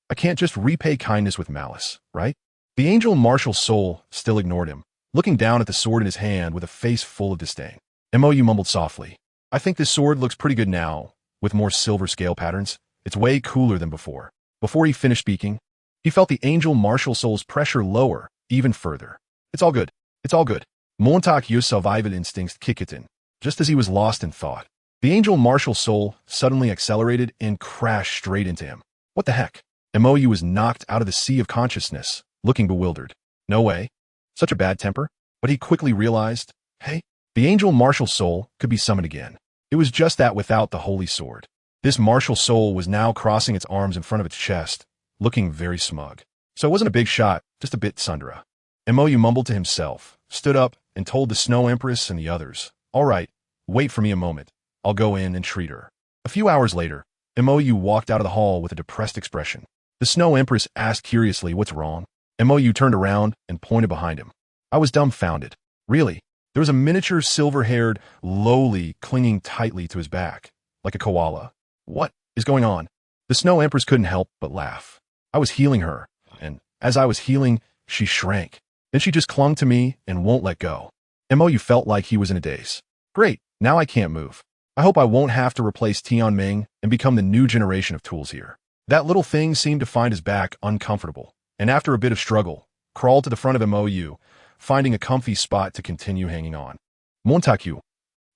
I can't just repay kindness with malice, right? The angel martial soul still ignored him, looking down at the sword in his hand with a face full of disdain. MOU mumbled softly. I think this sword looks pretty good now, with more silver scale patterns. It's way cooler than before. Before he finished speaking, he felt the angel martial soul's pressure lower even further. It's all good. It's all good. Montauk used survival instincts kick it in. Just as he was lost in thought, the angel martial soul suddenly accelerated and crashed straight into him. What the heck? MOU was knocked out of the sea of consciousness, looking bewildered. No way. Such a bad temper? But he quickly realized, hey, the angel martial soul could be summoned again. It was just that without the holy sword. This martial soul was now crossing its arms in front of its chest, looking very smug. So it wasn't a big shot, just a bit Sundra. MOU mumbled to himself, stood up, and told the Snow Empress and the others, all right, wait for me a moment. I'll go in and treat her. A few hours later, MOU walked out of the hall with a depressed expression. The Snow Empress asked curiously, "What's wrong?" Mou turned around and pointed behind him. I was dumbfounded. Really? There was a miniature silver-haired lowly clinging tightly to his back, like a koala. What is going on? The Snow Empress couldn't help but laugh. I was healing her, and as I was healing, she shrank. Then she just clung to me and won't let go. Mou felt like he was in a daze. Great, now I can't move. I hope I won't have to replace Tianming and become the new generation of tools here. That little thing seemed to find his back uncomfortable, and after a bit of struggle, crawled to the front of Mou, finding a comfy spot to continue hanging on. Montague.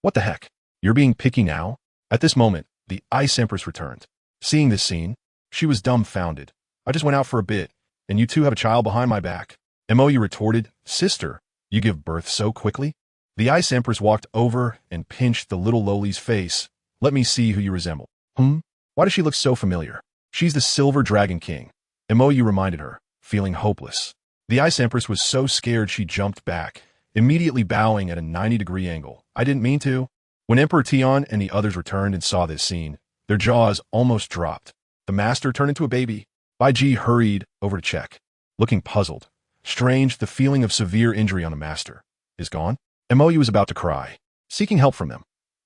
What the heck? You're being picky now? At this moment, the Ice Empress returned. Seeing this scene, she was dumbfounded. I just went out for a bit, and you two have a child behind my back. Mou retorted, Sister, you give birth so quickly? The Ice Empress walked over and pinched the little lowly's face. Let me see who you resemble. Why does she look so familiar? She's the Silver Dragon King. Mou reminded her, feeling hopeless. The Ice Empress was so scared she jumped back, immediately bowing at a 90-degree angle. I didn't mean to. When Emperor Tian and the others returned and saw this scene, their jaws almost dropped. The master turned into a baby. Bai Ji hurried over to check, looking puzzled. Strange, the feeling of severe injury on the master is gone. Mou was about to cry, seeking help from them.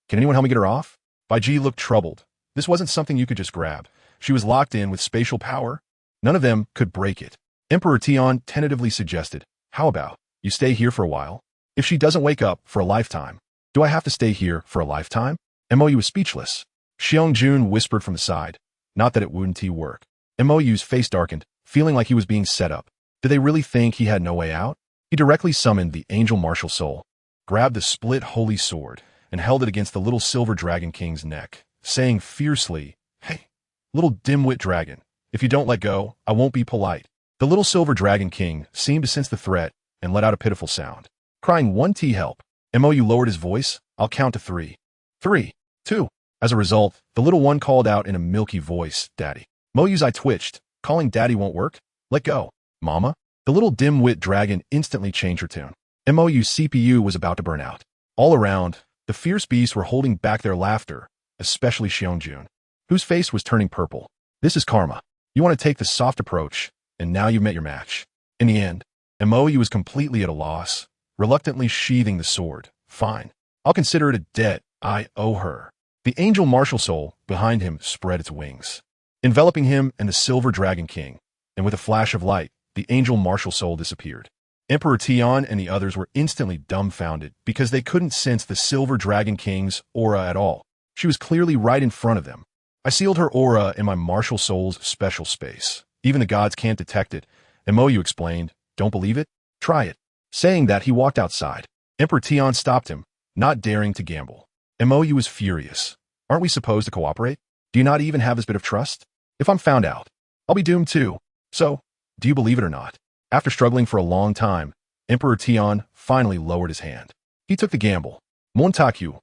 Can anyone help me get her off? Bai Ji looked troubled. This wasn't something you could just grab. She was locked in with spatial power. None of them could break it. Emperor Tian tentatively suggested, how about you stay here for a while? If she doesn't wake up for a lifetime, do I have to stay here for a lifetime? Mou was speechless. Xiangjun whispered from the side, not that it wouldn't work. Mou's face darkened, feeling like he was being set up. Did they really think he had no way out? He directly summoned the angel martial soul, grabbed the split holy sword, and held it against the little Silver Dragon King's neck, saying fiercely, Hey, little dimwit dragon, if you don't let go, I won't be polite. The little Silver Dragon King seemed to sense the threat and let out a pitiful sound, crying 1T help. Mou lowered his voice. I'll count to 3. 3, 2. As a result, the little one called out in a milky voice, Daddy. Mou's eye twitched. Calling Daddy won't work? Let go. Mama? The little dim-wit dragon instantly changed her tune. Mou's CPU was about to burn out. All around, the fierce beasts were holding back their laughter, especially Xiangjun, whose face was turning purple. This is karma. You want to take the soft approach, and now you've met your match. In the end, Mou was completely at a loss, reluctantly sheathing the sword. Fine. I'll consider it a debt I owe her. The angel martial soul behind him spread its wings, enveloping him and the Silver Dragon King, and with a flash of light, the angel martial soul disappeared. Emperor Tian and the others were instantly dumbfounded because they couldn't sense the Silver Dragon King's aura at all. She was clearly right in front of them. I sealed her aura in my martial soul's special space. Even the gods can't detect it. And Mou explained, don't believe it? Try it. Saying that, he walked outside. Emperor Tian stopped him, not daring to gamble. Mou was furious. Aren't we supposed to cooperate? Do you not even have this bit of trust? If I'm found out, I'll be doomed too. So, do you believe it or not? After struggling for a long time, Emperor Tian finally lowered his hand. He took the gamble. Montague,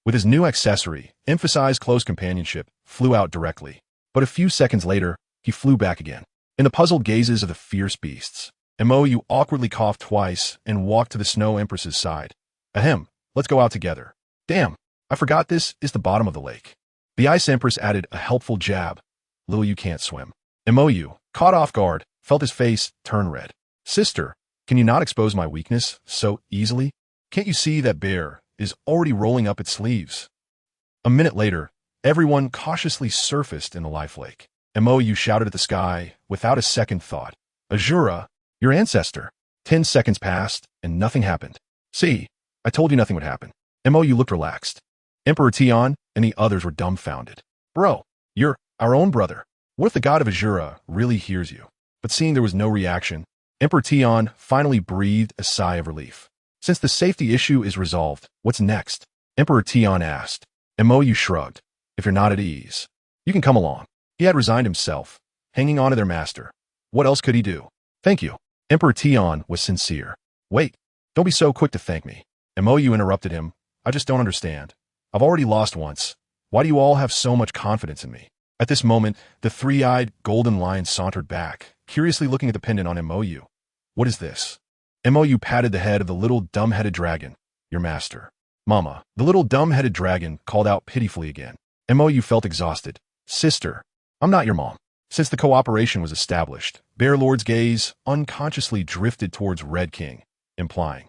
with his new accessory, emphasized close companionship, flew out directly. But a few seconds later, he flew back again. In the puzzled gazes of the fierce beasts, Mou awkwardly coughed twice and walked to the Snow Empress's side. Ahem, let's go out together. Damn, I forgot this is the bottom of the lake. The Ice Empress added a helpful jab. Lil, you can't swim. Mou, caught off guard, felt his face turn red. Sister, can you not expose my weakness so easily? Can't you see that bear is already rolling up its sleeves? A minute later, everyone cautiously surfaced in the life lake. Mou shouted at the sky without a second thought. Azura, your ancestor. 10 seconds passed and nothing happened. See, I told you nothing would happen. Mou looked relaxed. Emperor Tian and the others were dumbfounded. Bro, you're our own brother. What if the god of Azura really hears you? But seeing there was no reaction, Emperor Tian finally breathed a sigh of relief. Since the safety issue is resolved, what's next? Emperor Tian asked. Mou shrugged. If you're not at ease, you can come along. He had resigned himself, hanging on to their master. What else could he do? Thank you. Emperor Tian was sincere. Wait, don't be so quick to thank me. Mou interrupted him. I just don't understand. I've already lost once. Why do you all have so much confidence in me? At this moment, the three-eyed golden lion sauntered back, curiously looking at the pendant on Mou. What is this? Mou patted the head of the little dumb-headed dragon. Your master. Mama, the little dumb-headed dragon called out pitifully again. Mou felt exhausted. Sister, I'm not your mom. Since the cooperation was established, Bear Lord's gaze unconsciously drifted towards Red King, implying,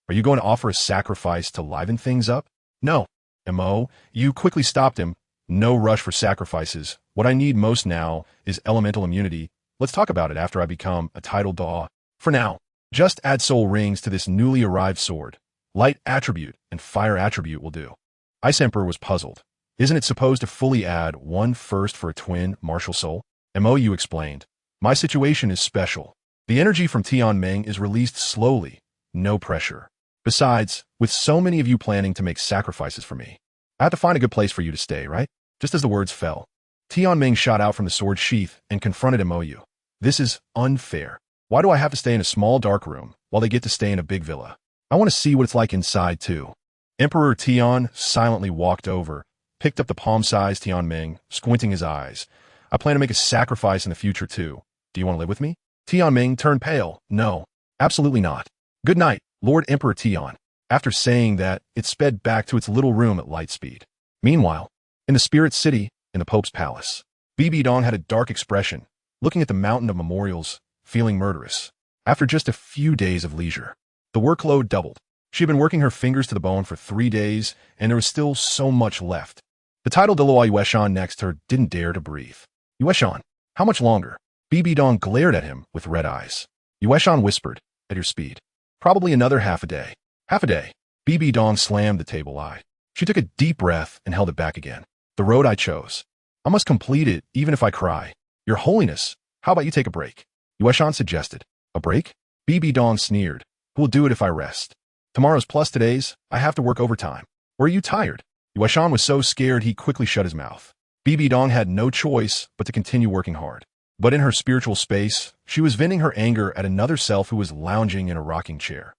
"Are you going to offer a sacrifice to liven things up?" "No." "Mo, you quickly stopped him. "No rush for sacrifices. What I need most now is elemental immunity. Let's talk about it after I become a titled Daw. For now, just add soul rings to this newly arrived sword. Light attribute and fire attribute will do." Ice Emperor was puzzled. "Isn't it supposed to fully add one first for a twin martial soul?" "Mou explained. "My situation is special. The energy from Tianming is released slowly. No pressure. Besides, with so many of you planning to make sacrifices for me, I have to find a good place for you to stay, right?" Just as the words fell, Tianming shot out from the sword sheath and confronted Mou. "This is unfair. Why do I have to stay in a small dark room while they get to stay in a big villa? I want to see what it's like inside, too." Emperor Tian silently walked over, picked up the palm-sized Tianming, squinting his eyes. "I plan to make a sacrifice in the future, too. Do you want to live with me?" Tianming turned pale. "No, absolutely not. Good night, Lord Emperor Tian." After saying that, it sped back to its little room at light speed. Meanwhile, in the Spirit City, in the Pope's palace, Bibi Dong had a dark expression, looking at the mountain of memorials, feeling murderous. After just a few days of leisure, the workload doubled. She had been working her fingers to the bone for 3 days, and there was still so much left. The titled Douluo Yueshan next to her didn't dare to breathe. "Yueshan, how much longer?" Bibi Dong glared at him with red eyes. Yueshan whispered, "At your speed. Probably another half a day." "Half a day." Bibi Dong slammed the table eye. She took a deep breath and held it back again. "The road I chose. I must complete it even if I cry. Your Holiness, how about you take a break?" Yueshan suggested. "A break?" Bibi Dong sneered. "Who will do it if I rest? Tomorrow's plus today's. I have to work overtime. Or are you tired?" Yueshan was so scared he quickly shut his mouth. Bibi Dong had no choice but to continue working hard. But in her spiritual space, she was venting her anger at another self who was lounging in a rocking chair.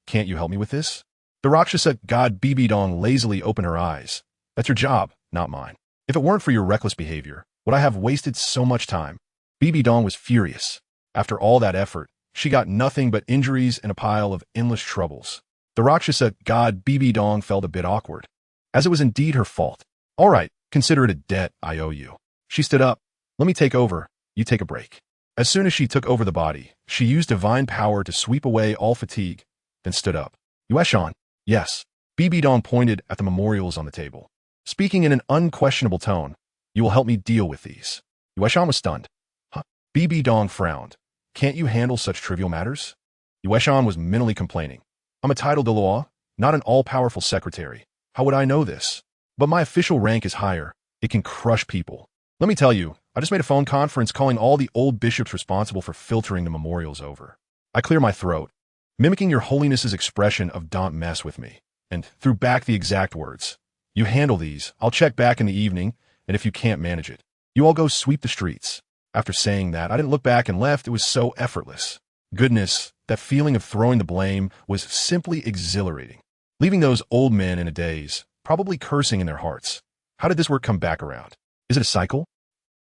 "Can't you help me with this?" The Rakshasa god Bibi Dong lazily opened her eyes. "That's your job, not mine. If it weren't for your reckless behavior, would I have wasted so much time?" Bibi Dong was furious. After all that effort, she got nothing but injuries and a pile of endless troubles. The Rakshasa god Bibi Dong felt a bit awkward, as it was indeed her fault. "All right, consider it a debt I owe you." She stood up. "Let me take over. You take a break." As soon as she took over the body, she used divine power to sweep away all fatigue, then stood up. "Yueshan." "Yes." Bibi Dong pointed at the memorials on the table, speaking in an unquestionable tone. "You will help me deal with these." Yueshan was stunned. "Huh?" Bibi Dong frowned. "Can't you handle such trivial matters?" Yueshan was mentally complaining. "I'm a titled Douluo, not an all-powerful secretary. How would I know this? But my official rank is higher. It can crush people. Let me tell you, I just made a phone conference calling all the old bishops responsible for filtering the memorials over. I clear my throat, mimicking your Holiness's expression of "don't mess with me," and threw back the exact words. "You handle these. I'll check back in the evening, and if you can't manage it, you all go sweep the streets." After saying that, I didn't look back and left. It was so effortless. Goodness, that feeling of throwing the blame was simply exhilarating. Leaving those old men in a daze, probably cursing in their hearts. How did this work come back around? Is it a cycle?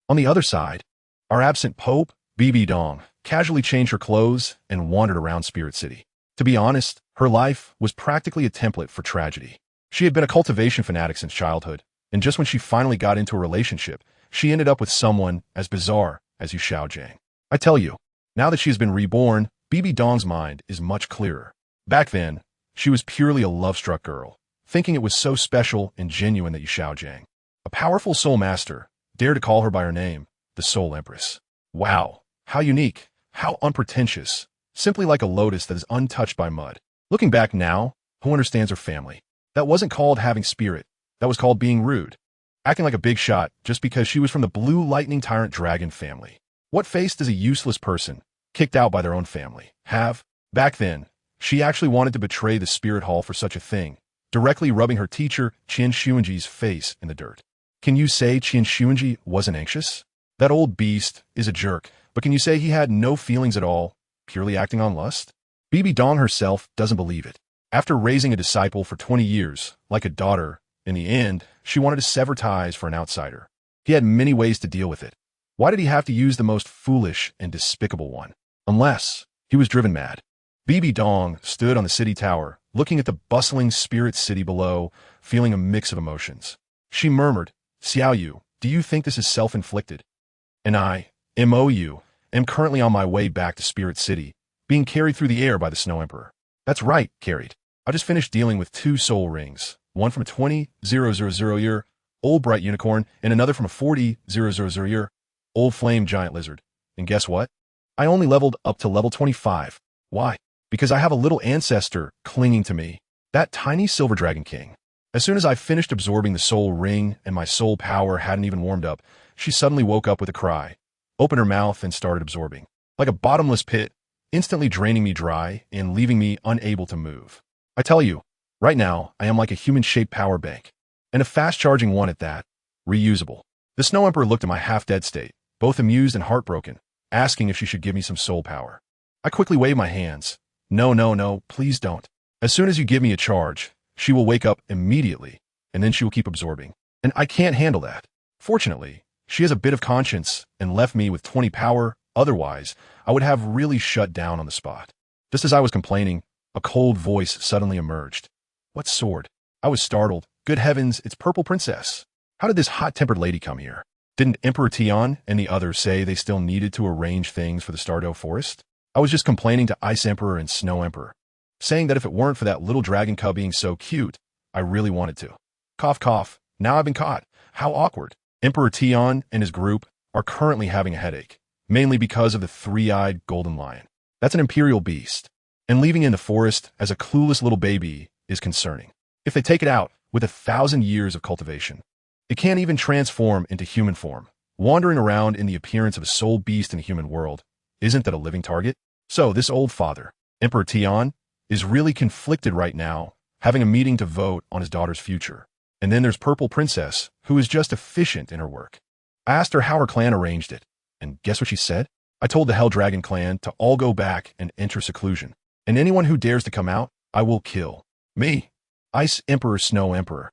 On the other side, our absent Pope, Bibi Dong, casually changed her clothes and wandered around Spirit City. To be honest, her life was practically a template for tragedy. She had been a cultivation fanatic since childhood, and just when she finally got into a relationship, she ended up with someone as bizarre as Yu Xiaojiang. I tell you, now that she has been reborn, Bibi Dong's mind is much clearer. Back then, she was purely a love-struck girl, thinking it was so special and genuine that Yu Xiaojiang, a powerful soul master, dared to call her by her name, the Soul Empress. Wow, how unique, how unpretentious, simply like a lotus that is untouched by mud. Looking back now, who understands her family? That wasn't called having spirit, that was called being rude. Acting like a big shot just because she was from the Blue Lightning Tyrant Dragon family. What face does a useless person, kicked out by their own family, have? Back then, she actually wanted to betray the spirit hall for such a thing, directly rubbing her teacher Qian Xuanji's face in the dirt. Can you say Qian Xuanji wasn't anxious? That old beast is a jerk, but can you say he had no feelings at all, purely acting on lust? Bibi Dong herself doesn't believe it. After raising a disciple for 20 years, like a daughter, in the end, she wanted to sever ties for an outsider. He had many ways to deal with it. Why did he have to use the most foolish and despicable one? Unless he was driven mad. Bibi Dong stood on the city tower, looking at the bustling spirit city below, feeling a mix of emotions. She murmured, "Xiao Yu, do you think this is self-inflicted?" "And I, MOU. Am currently on my way back to Spirit City, being carried through the air by the Snow Emperor. That's right, carried. I just finished dealing with 2 soul rings, one from a 20,000-year old bright unicorn and another from a 40,000-year old flame giant lizard. And guess what? I only leveled up to level 25. Why? Because I have a little ancestor clinging to me, that tiny silver dragon king. As soon as I finished absorbing the soul ring and my soul power hadn't even warmed up, she suddenly woke up with a cry, opened her mouth and started absorbing, like a bottomless pit, instantly draining me dry and leaving me unable to move. I tell you, right now, I am like a human-shaped power bank, and a fast-charging one at that, reusable. The Snow Emperor looked at my half-dead state, both amused and heartbroken, asking if she should give me some soul power. I quickly waved my hands. No, please don't. As soon as you give me a charge, she will wake up immediately, and then she will keep absorbing. And I can't handle that. Fortunately, she has a bit of conscience and left me with 20 power, otherwise, I would have really shut down on the spot. Just as I was complaining, a cold voice suddenly emerged. What sword? I was startled. Good heavens, it's Purple Princess. How did this hot-tempered lady come here? Didn't Emperor Tian and the others say they still needed to arrange things for the Stardew Forest? I was just complaining to Ice Emperor and Snow Emperor, saying that if it weren't for that little dragon cub being so cute, I really wanted to. Cough, cough. Now I've been caught. How awkward. Emperor Tian and his group are currently having a headache, mainly because of the 3-eyed golden lion. That's an imperial beast, and leaving it in the forest as a clueless little baby is concerning. If they take it out with 1,000 years of cultivation, it can't even transform into human form. Wandering around in the appearance of a soul beast in a human world, isn't that a living target? So this old father, Emperor Tian, is really conflicted right now, having a meeting to vote on his daughter's future. And then there's Purple Princess, who is just efficient in her work. I asked her how her clan arranged it, and guess what she said? I told the Hell Dragon clan to all go back and enter seclusion, and anyone who dares to come out, I will kill. Me, Ice Emperor Snow Emperor.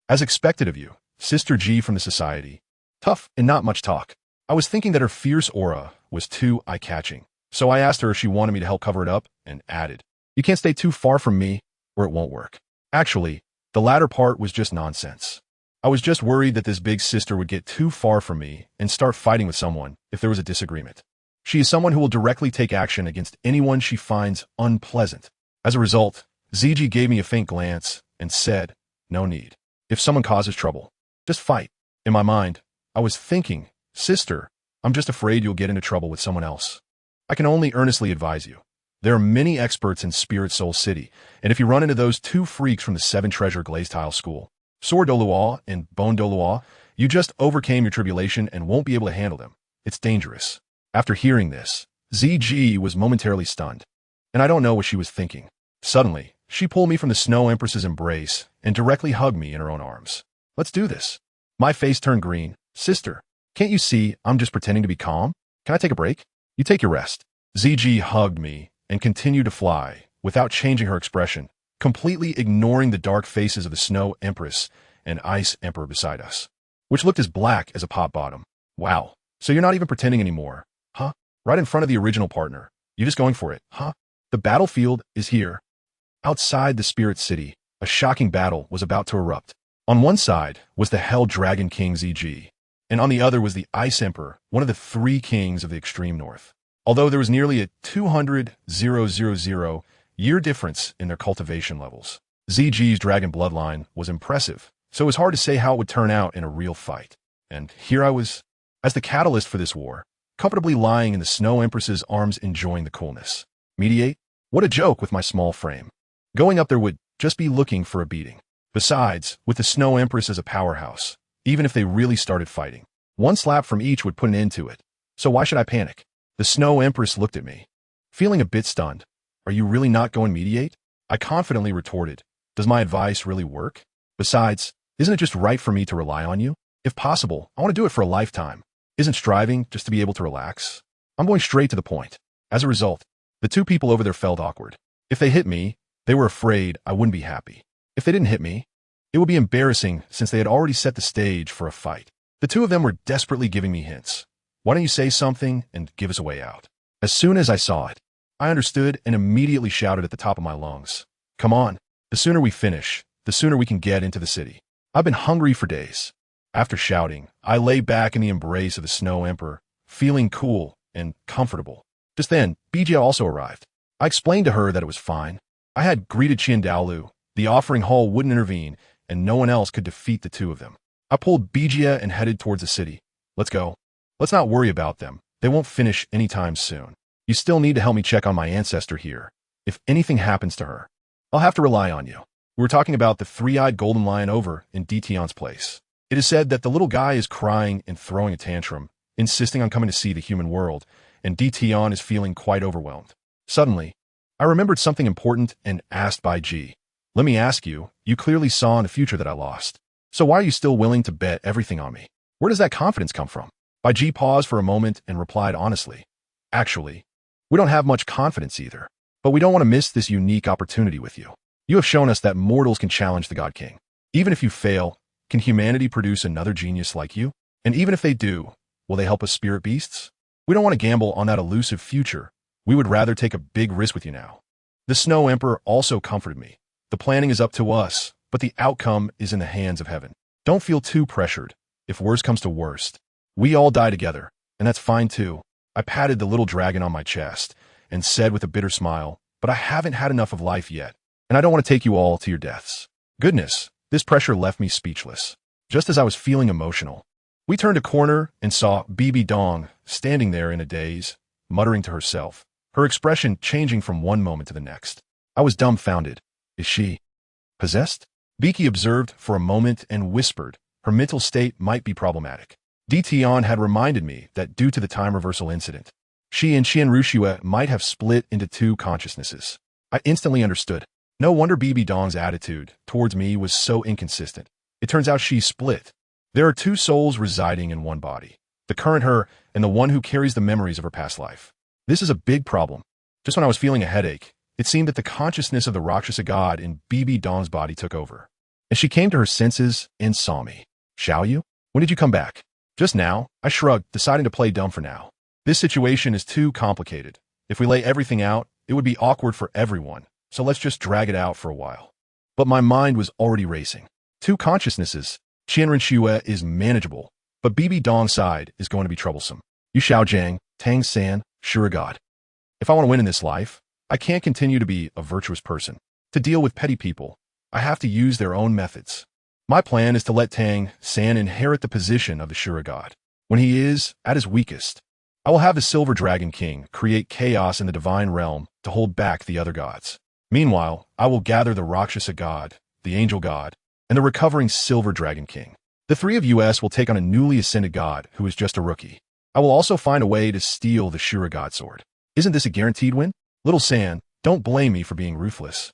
As expected of you, Sister G from the society. Tough and not much talk. I was thinking that her fierce aura was too eye-catching, so I asked her if she wanted me to help cover it up, and added, you can't stay too far from me, or it won't work. Actually, the latter part was just nonsense. I was just worried that this big sister would get too far from me and start fighting with someone if there was a disagreement. She is someone who will directly take action against anyone she finds unpleasant. As a result, ZG gave me a faint glance and said, no need. If someone causes trouble, just fight. In my mind, I was thinking, sister, I'm just afraid you'll get into trouble with someone else. I can only earnestly advise you. There are many experts in Spirit Soul City, and if you run into those 2 freaks from the 7 Treasure Glaze Tile School, Sword Douluo and Bone Douluo, you just overcame your tribulation and won't be able to handle them. It's dangerous. After hearing this, ZG was momentarily stunned, and I don't know what she was thinking. Suddenly, she pulled me from the Snow Empress's embrace and directly hugged me in her own arms. Let's do this. My face turned green. Sister, can't you see I'm just pretending to be calm? Can I take a break? You take your rest. ZG hugged me and continued to fly, without changing her expression, completely ignoring the dark faces of the Snow Empress and Ice Emperor beside us, which looked as black as a pot bottom. Wow, so you're not even pretending anymore, huh? Right in front of the original partner. You're just going for it, huh? The battlefield is here. Outside the Spirit City, a shocking battle was about to erupt. On one side was the Hell Dragon King ZG, and on the other was the Ice Emperor, one of the 3 kings of the extreme north. Although there was nearly a 200,000 year difference in their cultivation levels, ZG's dragon bloodline was impressive, so it was hard to say how it would turn out in a real fight. And here I was, as the catalyst for this war, comfortably lying in the Snow Empress's arms enjoying the coolness. Mediate? What a joke with my small frame. Going up there would just be looking for a beating. Besides, with the Snow Empress as a powerhouse, even if they really started fighting, one slap from each would put an end to it. So why should I panic? The Snow Empress looked at me, feeling a bit stunned. Are you really not going mediate? I confidently retorted. Does my advice really work? Besides, isn't it just right for me to rely on you? If possible, I want to do it for a lifetime. Isn't striving just to be able to relax? I'm going straight to the point. As a result, the 2 people over there felt awkward. If they hit me, they were afraid I wouldn't be happy. If they didn't hit me, it would be embarrassing since they had already set the stage for a fight. The 2 of them were desperately giving me hints. Why don't you say something and give us a way out? As soon as I saw it, I understood and immediately shouted at the top of my lungs. Come on, the sooner we finish, the sooner we can get into the city. I've been hungry for days. After shouting, I lay back in the embrace of the Snow Emperor, feeling cool and comfortable. Just then, Bijia also arrived. I explained to her that it was fine. I had greeted Dalu. The offering hall wouldn't intervene, and no one else could defeat the two of them. I pulled Bijia and headed towards the city. Let's go. Let's not worry about them. They won't finish anytime soon. You still need to help me check on my ancestor here. If anything happens to her, I'll have to rely on you. We were talking about the three-eyed golden lion over in Tion's place. It is said that the little guy is crying and throwing a tantrum, insisting on coming to see the human world, and Tion is feeling quite overwhelmed. Suddenly, I remembered something important and asked Bai Ji, "Let me ask you, you clearly saw in the future that I lost. So why are you still willing to bet everything on me? Where does that confidence come from?" Bai Ji paused for a moment and replied honestly, "Actually, we don't have much confidence either, but we don't want to miss this unique opportunity with you. You have shown us that mortals can challenge the God King. Even if you fail, can humanity produce another genius like you? And even if they do, will they help us spirit beasts? We don't want to gamble on that elusive future. We would rather take a big risk with you now." The Snow Emperor also comforted me. The planning is up to us, but the outcome is in the hands of heaven. Don't feel too pressured. If worst comes to worst, we all die together, and that's fine too. I patted the little dragon on my chest and said with a bitter smile, "But I haven't had enough of life yet, and I don't want to take you all to your deaths." Goodness, this pressure left me speechless. Just as I was feeling emotional, we turned a corner and saw Bibi Dong standing there in a daze, muttering to herself, her expression changing from one moment to the next. I was dumbfounded. Is she possessed? Biki observed for a moment and whispered her mental state might be problematic. Tion had reminded me that due to the time reversal incident, she and Rushua might have split into two consciousnesses. I instantly understood. No wonder Bibi Dong's attitude towards me was so inconsistent. It turns out she's split. There are two souls residing in one body, the current her and the one who carries the memories of her past life. This is a big problem. Just when I was feeling a headache, it seemed that the consciousness of the Rakshasa god in Bibi Dong's body took over, and she came to her senses and saw me. "Xiaoyu, when did you come back?" "Just now," I shrugged, deciding to play dumb for now. This situation is too complicated. If we lay everything out, it would be awkward for everyone, so let's just drag it out for a while. But my mind was already racing. Two consciousnesses. Qianren is manageable, but Bibi Dong's side is going to be troublesome. Yu Xiaojiang, Tang San, Shura God. If I want to win in this life, I can't continue to be a virtuous person. To deal with petty people, I have to use their own methods. My plan is to let Tang San inherit the position of the Shura God. When he is at his weakest, I will have the Silver Dragon King create chaos in the divine realm to hold back the other gods. Meanwhile, I will gather the Rakshasa God, the Angel God, and the recovering Silver Dragon King. The three of us will take on a newly ascended god who is just a rookie. I will also find a way to steal the Shura God sword. Isn't this a guaranteed win? Little San, don't blame me for being ruthless.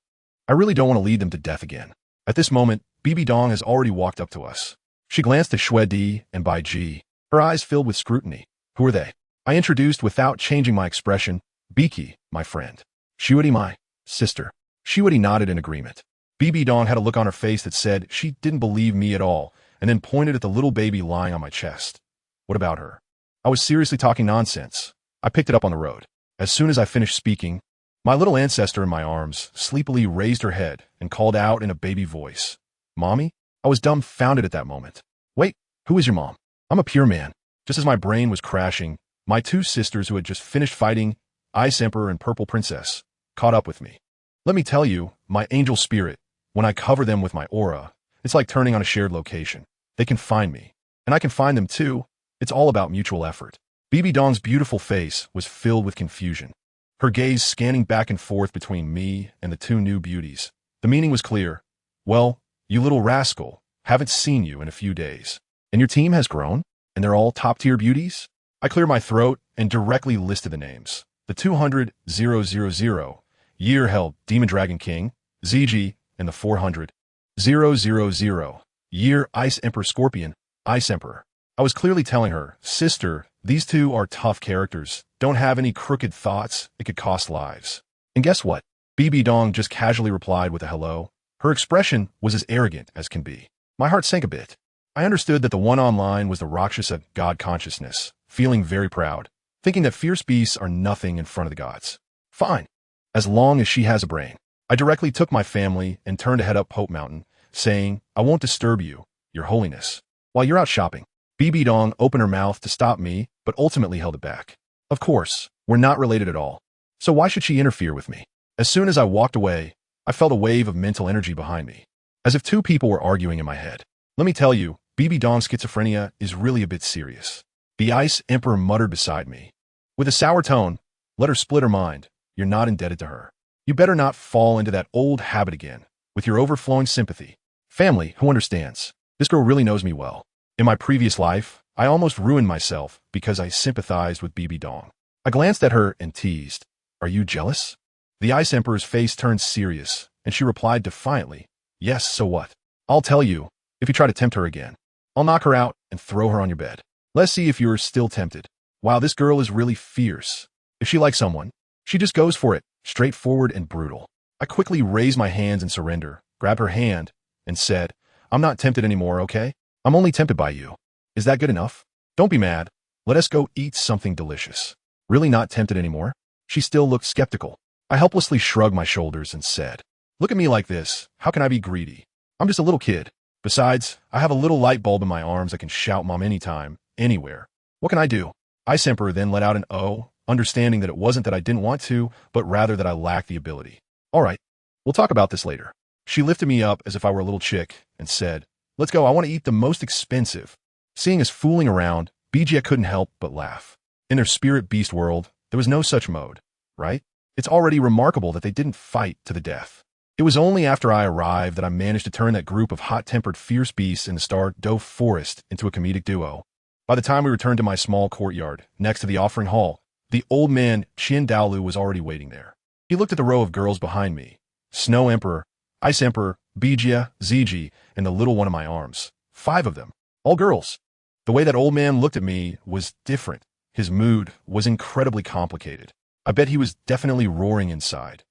I really don't want to lead them to death again. At this moment, Bibi Dong has already walked up to us. She glanced at Xue Di and Bai Ji, her eyes filled with scrutiny. Who are they? I introduced without changing my expression. Biki, my friend. Xuedi, my sister. Xuedi nodded in agreement. Bibi Dong had a look on her face that said she didn't believe me at all, and then pointed at the little baby lying on my chest. What about her? I was seriously talking nonsense. I picked it up on the road. As soon as I finished speaking, my little ancestor in my arms sleepily raised her head and called out in a baby voice, "Mommy?" I was dumbfounded at that moment. Wait, who is your mom? I'm a pure man. Just as my brain was crashing, my two sisters who had just finished fighting, Ice Emperor and Purple Princess, caught up with me. Let me tell you, my angel spirit, when I cover them with my aura, it's like turning on a shared location. They can find me, and I can find them too. It's all about mutual effort. Bibi Dong's beautiful face was filled with confusion, her gaze scanning back and forth between me and the two new beauties. The meaning was clear. Well, you little rascal, haven't seen you in a few days. And your team has grown? And they're all top-tier beauties? I cleared my throat and directly listed the names. The 200,000 year-held Demon Dragon King, ZG, and the 400,000 year Ice Emperor Scorpion, Ice Emperor. I was clearly telling her, "Sister, these two are tough characters, don't have any crooked thoughts, it could cost lives." And guess what? Bibi Dong just casually replied with a hello. Her expression was as arrogant as can be. My heart sank a bit. I understood that the one online was the Rakshasa god consciousness, feeling very proud, thinking that fierce beasts are nothing in front of the gods. Fine, as long as she has a brain. I directly took my family and turned to head up Hope Mountain, saying, "I won't disturb you, Your Holiness. While you're out shopping." Bibi Dong opened her mouth to stop me, but ultimately held it back. Of course, we're not related at all. So why should she interfere with me? As soon as I walked away, I felt a wave of mental energy behind me, as if two people were arguing in my head. Let me tell you, BB Dong's schizophrenia is really a bit serious. The Ice Emperor muttered beside me. With a sour tone, let her split her mind. You're not indebted to her. You better not fall into that old habit again, with your overflowing sympathy. Family, who understands? This girl really knows me well. In my previous life, I almost ruined myself because I sympathized with BB Dong. I glanced at her and teased. Are you jealous? The Ice Emperor's face turned serious, and she replied defiantly, yes, so what? I'll tell you, if you try to tempt her again, I'll knock her out and throw her on your bed. Let's see if you're still tempted. Wow, this girl is really fierce. If she likes someone, she just goes for it, straightforward and brutal. I quickly raised my hands in surrender, grabbed her hand, and said, I'm not tempted anymore, okay? I'm only tempted by you. Is that good enough? Don't be mad. Let us go eat something delicious. Really not tempted anymore? She still looked skeptical. I helplessly shrugged my shoulders and said, look at me like this. How can I be greedy? I'm just a little kid. Besides, I have a little light bulb in my arms that can shout mom anytime, anywhere. What can I do? Ice Emperor then let out an "oh," understanding that it wasn't that I didn't want to, but rather that I lacked the ability. All right, we'll talk about this later. She lifted me up as if I were a little chick and said, let's go, I want to eat the most expensive. Seeing us fooling around, BG couldn't help but laugh. In their spirit beast world, there was no such mode, right? It's already remarkable that they didn't fight to the death. It was only after I arrived that I managed to turn that group of hot-tempered fierce beasts in the Star Dove Forest into a comedic duo. By the time we returned to my small courtyard, next to the offering hall, the old man Dalu was already waiting there. He looked at the row of girls behind me, Snow Emperor, Ice Emperor, Bijia, Ziji, and the little one in my arms. 5 of them, all girls. The way that old man looked at me was different. His mood was incredibly complicated. I bet he was definitely roaring inside.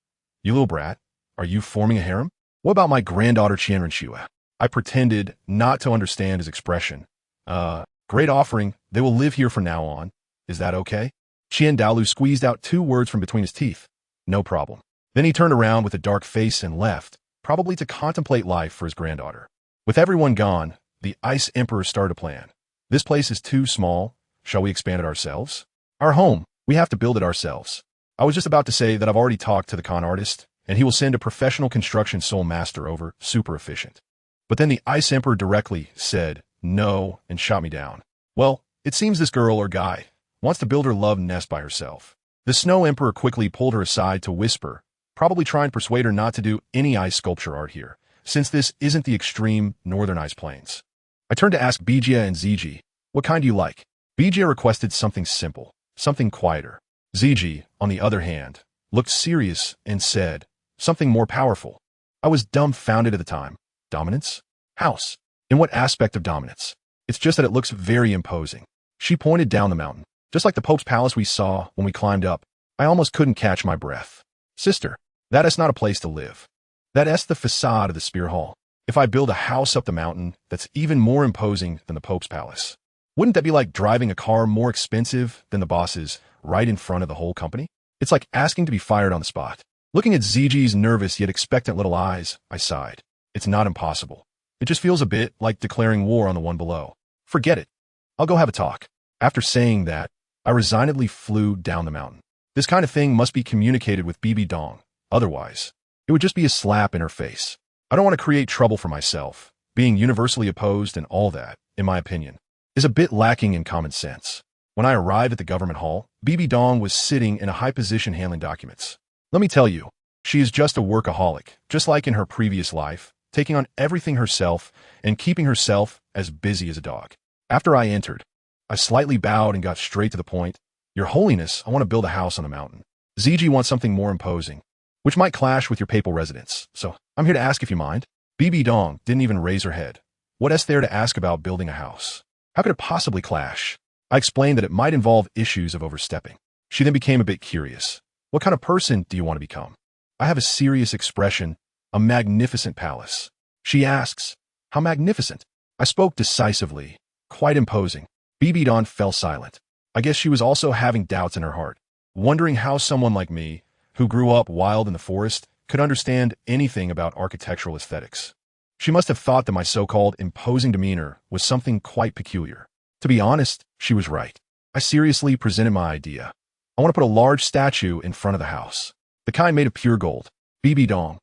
You little brat, are you forming a harem? What about my granddaughter Qianrenxue? I pretended not to understand his expression. Great offering. They will live here from now on. Is that okay? Dalu squeezed out 2 words from between his teeth. No problem. Then he turned around with a dark face and left, probably to contemplate life for his granddaughter. With everyone gone, the Ice Emperor started a plan. This place is too small. Shall we expand it ourselves? Our home. We have to build it ourselves. I was just about to say that I've already talked to the con artist, and he will send a professional construction soul master over, super efficient. But then the Ice Emperor directly said no and shot me down. Well, it seems this girl or guy wants to build her love nest by herself. The Snow Emperor quickly pulled her aside to whisper, probably trying to persuade her not to do any ice sculpture art here, since this isn't the extreme northern ice plains. I turned to ask Bijia and Ziji, what kind do you like? Bijia requested something simple, something quieter. Ziji, on the other hand, looked serious and said, something more powerful. I was dumbfounded at the time. Dominance? House. In what aspect of dominance? It's just that it looks very imposing. She pointed down the mountain. Just like the Pope's palace we saw when we climbed up, I almost couldn't catch my breath. Sister, that is not a place to live. That is the facade of the Spear Hall. If I build a house up the mountain that's even more imposing than the Pope's palace, wouldn't that be like driving a car more expensive than the boss's right in front of the whole company? It's like asking to be fired on the spot. Looking at Ziji's nervous yet expectant little eyes, I sighed. It's not impossible. It just feels a bit like declaring war on the one below. Forget it. I'll go have a talk. After saying that, I resignedly flew down the mountain. This kind of thing must be communicated with BB Dong. Otherwise, it would just be a slap in her face. I don't want to create trouble for myself. Being universally opposed and all that, in my opinion, is a bit lacking in common sense. When I arrived at the government hall, BB Dong was sitting in a high position handling documents. Let me tell you, she is just a workaholic, just like in her previous life, taking on everything herself and keeping herself as busy as a dog. After I entered, I slightly bowed and got straight to the point. Your Holiness, I want to build a house on the mountain. Ziji wants something more imposing, which might clash with your papal residence, so I'm here to ask if you mind. BB Dong didn't even raise her head. What is there to ask about building a house? How could it possibly clash? I explained that it might involve issues of overstepping. She then became a bit curious. What kind of person do you want to become? I have a serious expression, a magnificent palace. She asks, how magnificent? I spoke decisively, quite imposing. BB Dong fell silent. I guess she was also having doubts in her heart, wondering how someone like me, who grew up wild in the forest, could understand anything about architectural aesthetics. She must have thought that my so-called imposing demeanor was something quite peculiar. To be honest, she was right. I seriously presented my idea. I want to put a large statue in front of the house. The kind made of pure gold. Bibi Dong.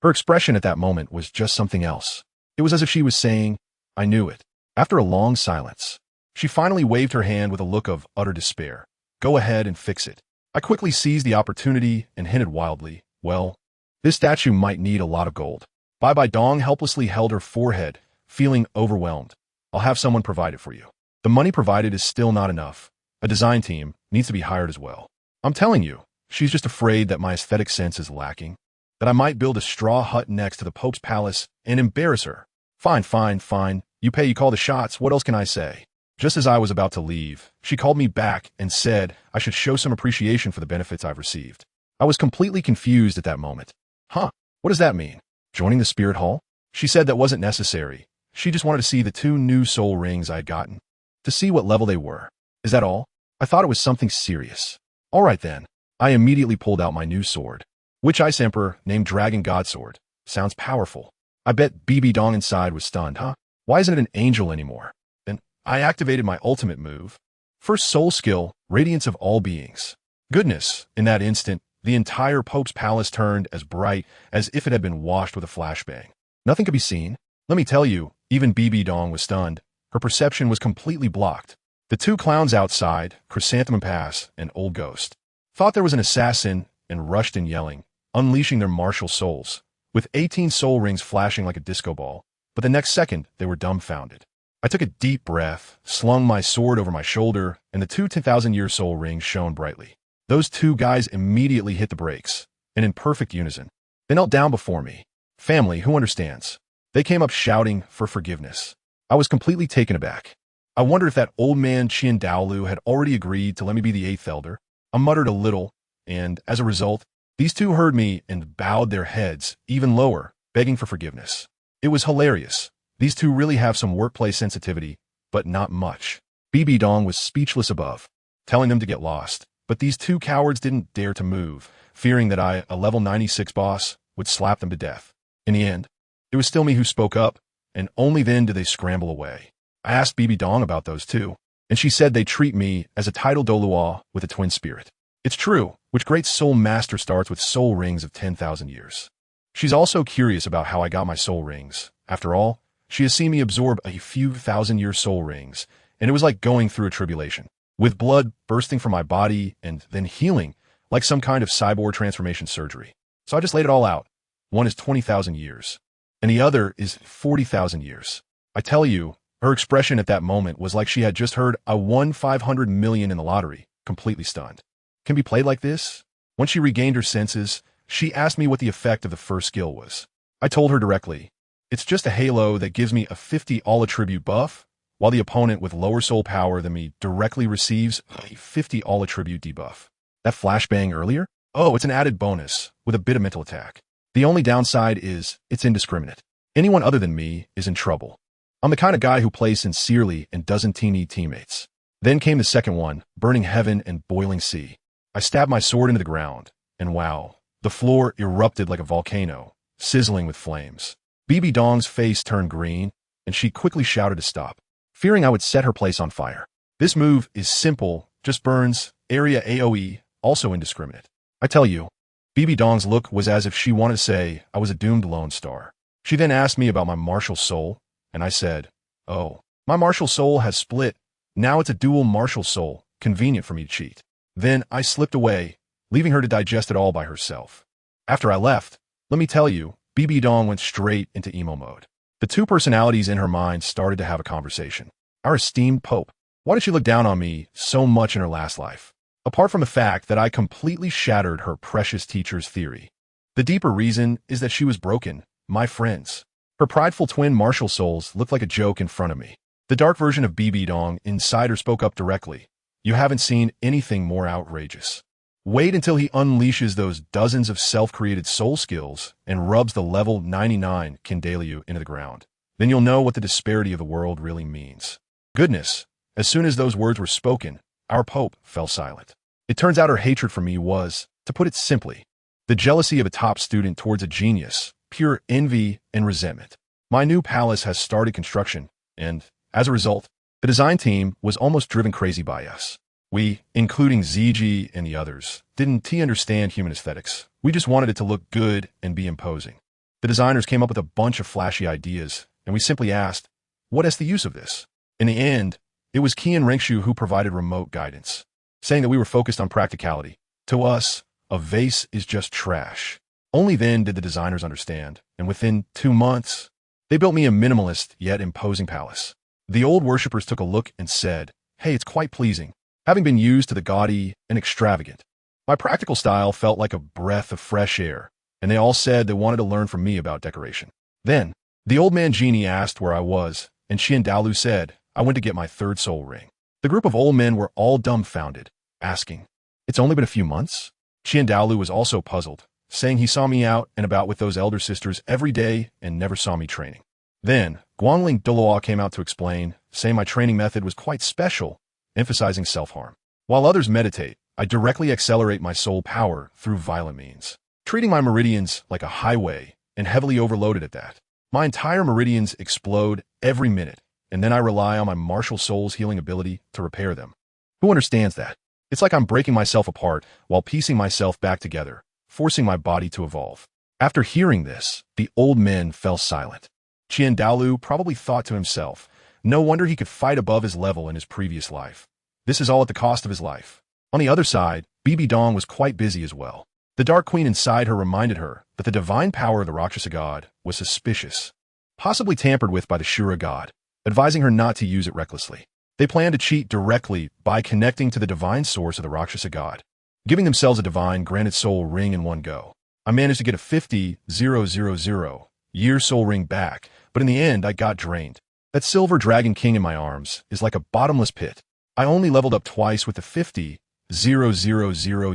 Her expression at that moment was just something else. It was as if she was saying, I knew it. After a long silence, she finally waved her hand with a look of utter despair. Go ahead and fix it. I quickly seized the opportunity and hinted wildly, well, this statue might need a lot of gold. Bai Dong helplessly held her forehead, feeling overwhelmed. I'll have someone provide it for you. The money provided is still not enough. A design team needs to be hired as well. I'm telling you, she's just afraid that my aesthetic sense is lacking, that I might build a straw hut next to the Pope's palace and embarrass her. Fine. You pay, you call the shots. What else can I say? Just as I was about to leave, she called me back and said I should show some appreciation for the benefits I've received. I was completely confused at that moment. Huh? What does that mean? Joining the spirit hall? She said that wasn't necessary. She just wanted to see the 2 new soul rings I had gotten. To see what level they were. Is that all? I thought it was something serious. All right then. I immediately pulled out my new sword. Witch Ice Emperor named Dragon Godsword. Sounds powerful. I bet Bibi Dong inside was stunned, huh? Why isn't it an angel anymore? Then I activated my ultimate move. First soul skill, Radiance of All Beings. Goodness, in that instant, the entire Pope's palace turned as bright as if it had been washed with a flashbang. Nothing could be seen. Let me tell you, even Bibi Dong was stunned. Her perception was completely blocked. The 2 clowns outside, Chrysanthemum Pass and Old Ghost, thought there was an assassin and rushed in yelling, unleashing their martial souls, with 18 soul rings flashing like a disco ball. But the next second, they were dumbfounded. I took a deep breath, slung my sword over my shoulder, and the 2 10,000-year soul rings shone brightly. Those 2 guys immediately hit the brakes, and in perfect unison, they knelt down before me. Family, who understands? They came up shouting for forgiveness. I was completely taken aback. I wondered if that old man Dalu had already agreed to let me be the 8th elder. I muttered a little, and as a result, these 2 heard me and bowed their heads even lower, begging for forgiveness. It was hilarious. These 2 really have some workplace sensitivity, but not much. Bibi Dong was speechless above, telling them to get lost. But these 2 cowards didn't dare to move, fearing that I, a level 96 boss, would slap them to death. In the end, it was still me who spoke up, and only then did they scramble away. I asked Bibi Dong about those 2, and she said they treat me as a title Douluo with a twin spirit. It's true, which great soul master starts with soul rings of 10,000 years. She's also curious about how I got my soul rings. After all, she has seen me absorb a few 1,000-year soul rings, and it was like going through a tribulation, with blood bursting from my body and then healing like some kind of cyborg transformation surgery. So I just laid it all out. One is 20,000 years, and the other is 40,000 years. I tell you, her expression at that moment was like she had just heard I won 500 million in the lottery, completely stunned. Can be played like this? Once she regained her senses, she asked me what the effect of the first skill was. I told her directly, it's just a halo that gives me a 50 all-attribute buff, while the opponent with lower soul power than me directly receives a 50 all-attribute debuff. That flashbang earlier? Oh, it's an added bonus, with a bit of mental attack. The only downside is, it's indiscriminate. Anyone other than me is in trouble. I'm the kind of guy who plays sincerely and doesn't need teammates. Then came the second one, Burning Heaven and Boiling Sea. I stabbed my sword into the ground, and wow, the floor erupted like a volcano, sizzling with flames. Bibi Dong's face turned green, and she quickly shouted to stop, fearing I would set her place on fire. This move is simple, just burns, area AoE, also indiscriminate. I tell you, Bibi Dong's look was as if she wanted to say I was a doomed lone star. She then asked me about my martial soul, and I said, oh, my martial soul has split. Now it's a dual martial soul, convenient for me to cheat. Then I slipped away, leaving her to digest it all by herself. After I left, let me tell you, Bibi Dong went straight into emo mode. The 2 personalities in her mind started to have a conversation. Our esteemed Pope. Why did she look down on me so much in her last life? Apart from the fact that I completely shattered her precious teacher's theory. The deeper reason is that she was broken, my friends. Her prideful twin martial souls looked like a joke in front of me. The dark version of Bibi Dong inside her spoke up directly. You haven't seen anything more outrageous. Wait until he unleashes those dozens of self-created soul skills and rubs the level 99 Dalu into the ground. Then you'll know what the disparity of the world really means. Goodness, as soon as those words were spoken, our Pope fell silent. It turns out her hatred for me was, to put it simply, the jealousy of a top student towards a genius, pure envy and resentment. My new palace has started construction, and, as a result, The design team was almost driven crazy by us. We, including ZG and the others, didn't understand human aesthetics. We just wanted it to look good and be imposing. The designers came up with a bunch of flashy ideas, and we simply asked, what is the use of this? In the end, it was Qian Rengshu who provided remote guidance, saying that we were focused on practicality. To us, a vase is just trash. Only then did the designers understand, and within 2 months, they built me a minimalist yet imposing palace. The old worshippers took a look and said, hey, it's quite pleasing, having been used to the gaudy and extravagant. My practical style felt like a breath of fresh air, and they all said they wanted to learn from me about decoration. Then, the old man genie asked where I was, and Dalu said, I went to get my 3rd soul ring. The group of old men were all dumbfounded, asking, it's only been a few months? Dalu was also puzzled, saying he saw me out and about with those elder sisters every day and never saw me training. Then, Guangling Douluo came out to explain, saying my training method was quite special, emphasizing self-harm. While others meditate, I directly accelerate my soul power through violent means, treating my meridians like a highway and heavily overloaded at that. My entire meridians explode every minute, and then I rely on my martial soul's healing ability to repair them. Who understands that? It's like I'm breaking myself apart while piecing myself back together, forcing my body to evolve. After hearing this, the old men fell silent. Dalu probably thought to himself, no wonder he could fight above his level in his previous life. This is all at the cost of his life. On the other side, Bibi Dong was quite busy as well. The Dark Queen inside her reminded her that the divine power of the Rakshasa god was suspicious, possibly tampered with by the Shura god, advising her not to use it recklessly. They planned to cheat directly by connecting to the divine source of the Rakshasa god, giving themselves a divine granted soul ring in one go. I managed to get a 50,000-year soul ring back, but in the end I got drained. That silver dragon king in my arms is like a bottomless pit. I only leveled up twice with the 50,000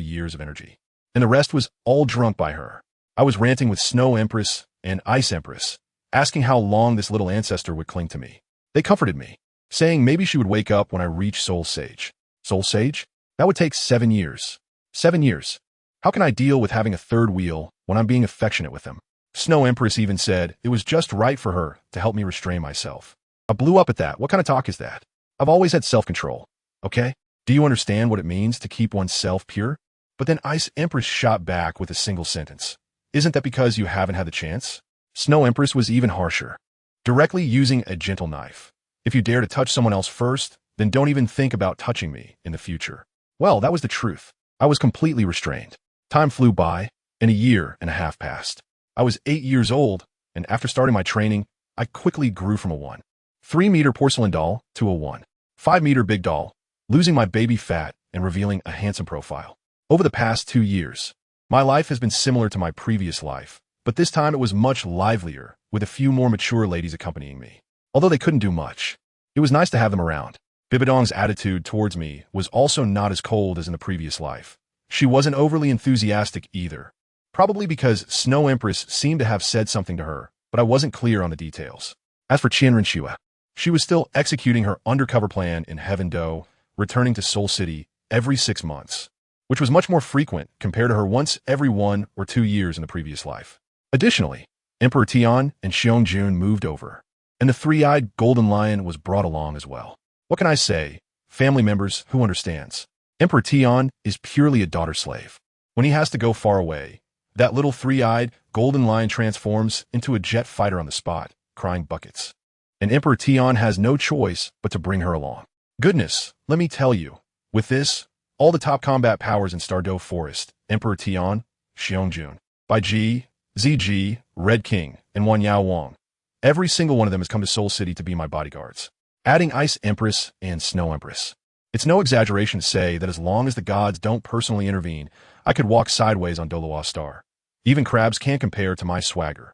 years of energy, and the rest was all drunk by her. I was ranting with Snow Empress and Ice Empress, asking how long this little ancestor would cling to me. They comforted me, saying maybe she would wake up when I reached Soul Sage. Soul Sage? That would take 7 years. 7 years. How can I deal with having a 3rd wheel when I'm being affectionate with them? Snow Empress even said it was just right for her to help me restrain myself. I blew up at that. What kind of talk is that? I've always had self-control. Okay? Do you understand what it means to keep oneself pure? But then Ice Empress shot back with a single sentence. Isn't that because you haven't had the chance? Snow Empress was even harsher, directly using a gentle knife. If you dare to touch someone else first, then don't even think about touching me in the future. Well, that was the truth. I was completely restrained. Time flew by, and 1.5 years passed. I was 8 years old, and after starting my training, I quickly grew from a 1.3-meter porcelain doll to a 1.5-meter big doll, losing my baby fat and revealing a handsome profile. Over the past 2 years, my life has been similar to my previous life, but this time it was much livelier, with a few more mature ladies accompanying me. Although they couldn't do much, it was nice to have them around. Bibidong's attitude towards me was also not as cold as in the previous life. She wasn't overly enthusiastic either, probably because Snow Empress seemed to have said something to her, but I wasn't clear on the details. As for Qianren, she was still executing her undercover plan in Heaven Do, returning to Soul City every 6 months, which was much more frequent compared to her once every 1 or 2 years in the previous life. Additionally, Emperor Tian and Xiong moved over, and the 3-eyed golden lion was brought along as well. What can I say? Family members, who understands? Emperor Tian is purely a daughter slave. When he has to go far away, that little 3-eyed golden lion transforms into a jet fighter on the spot, crying buckets. And Emperor Tian has no choice but to bring her along. Goodness, let me tell you, with this, all the top combat powers in Stardew Forest, Emperor Tian, Xiong, Bai Ji, ZG, Red King, and Wan Yao Wang, every single one of them has come to Soul City to be my bodyguards, adding Ice Empress and Snow Empress. It's no exaggeration to say that as long as the gods don't personally intervene, I could walk sideways on Douluo Star. Even crabs can't compare to my swagger.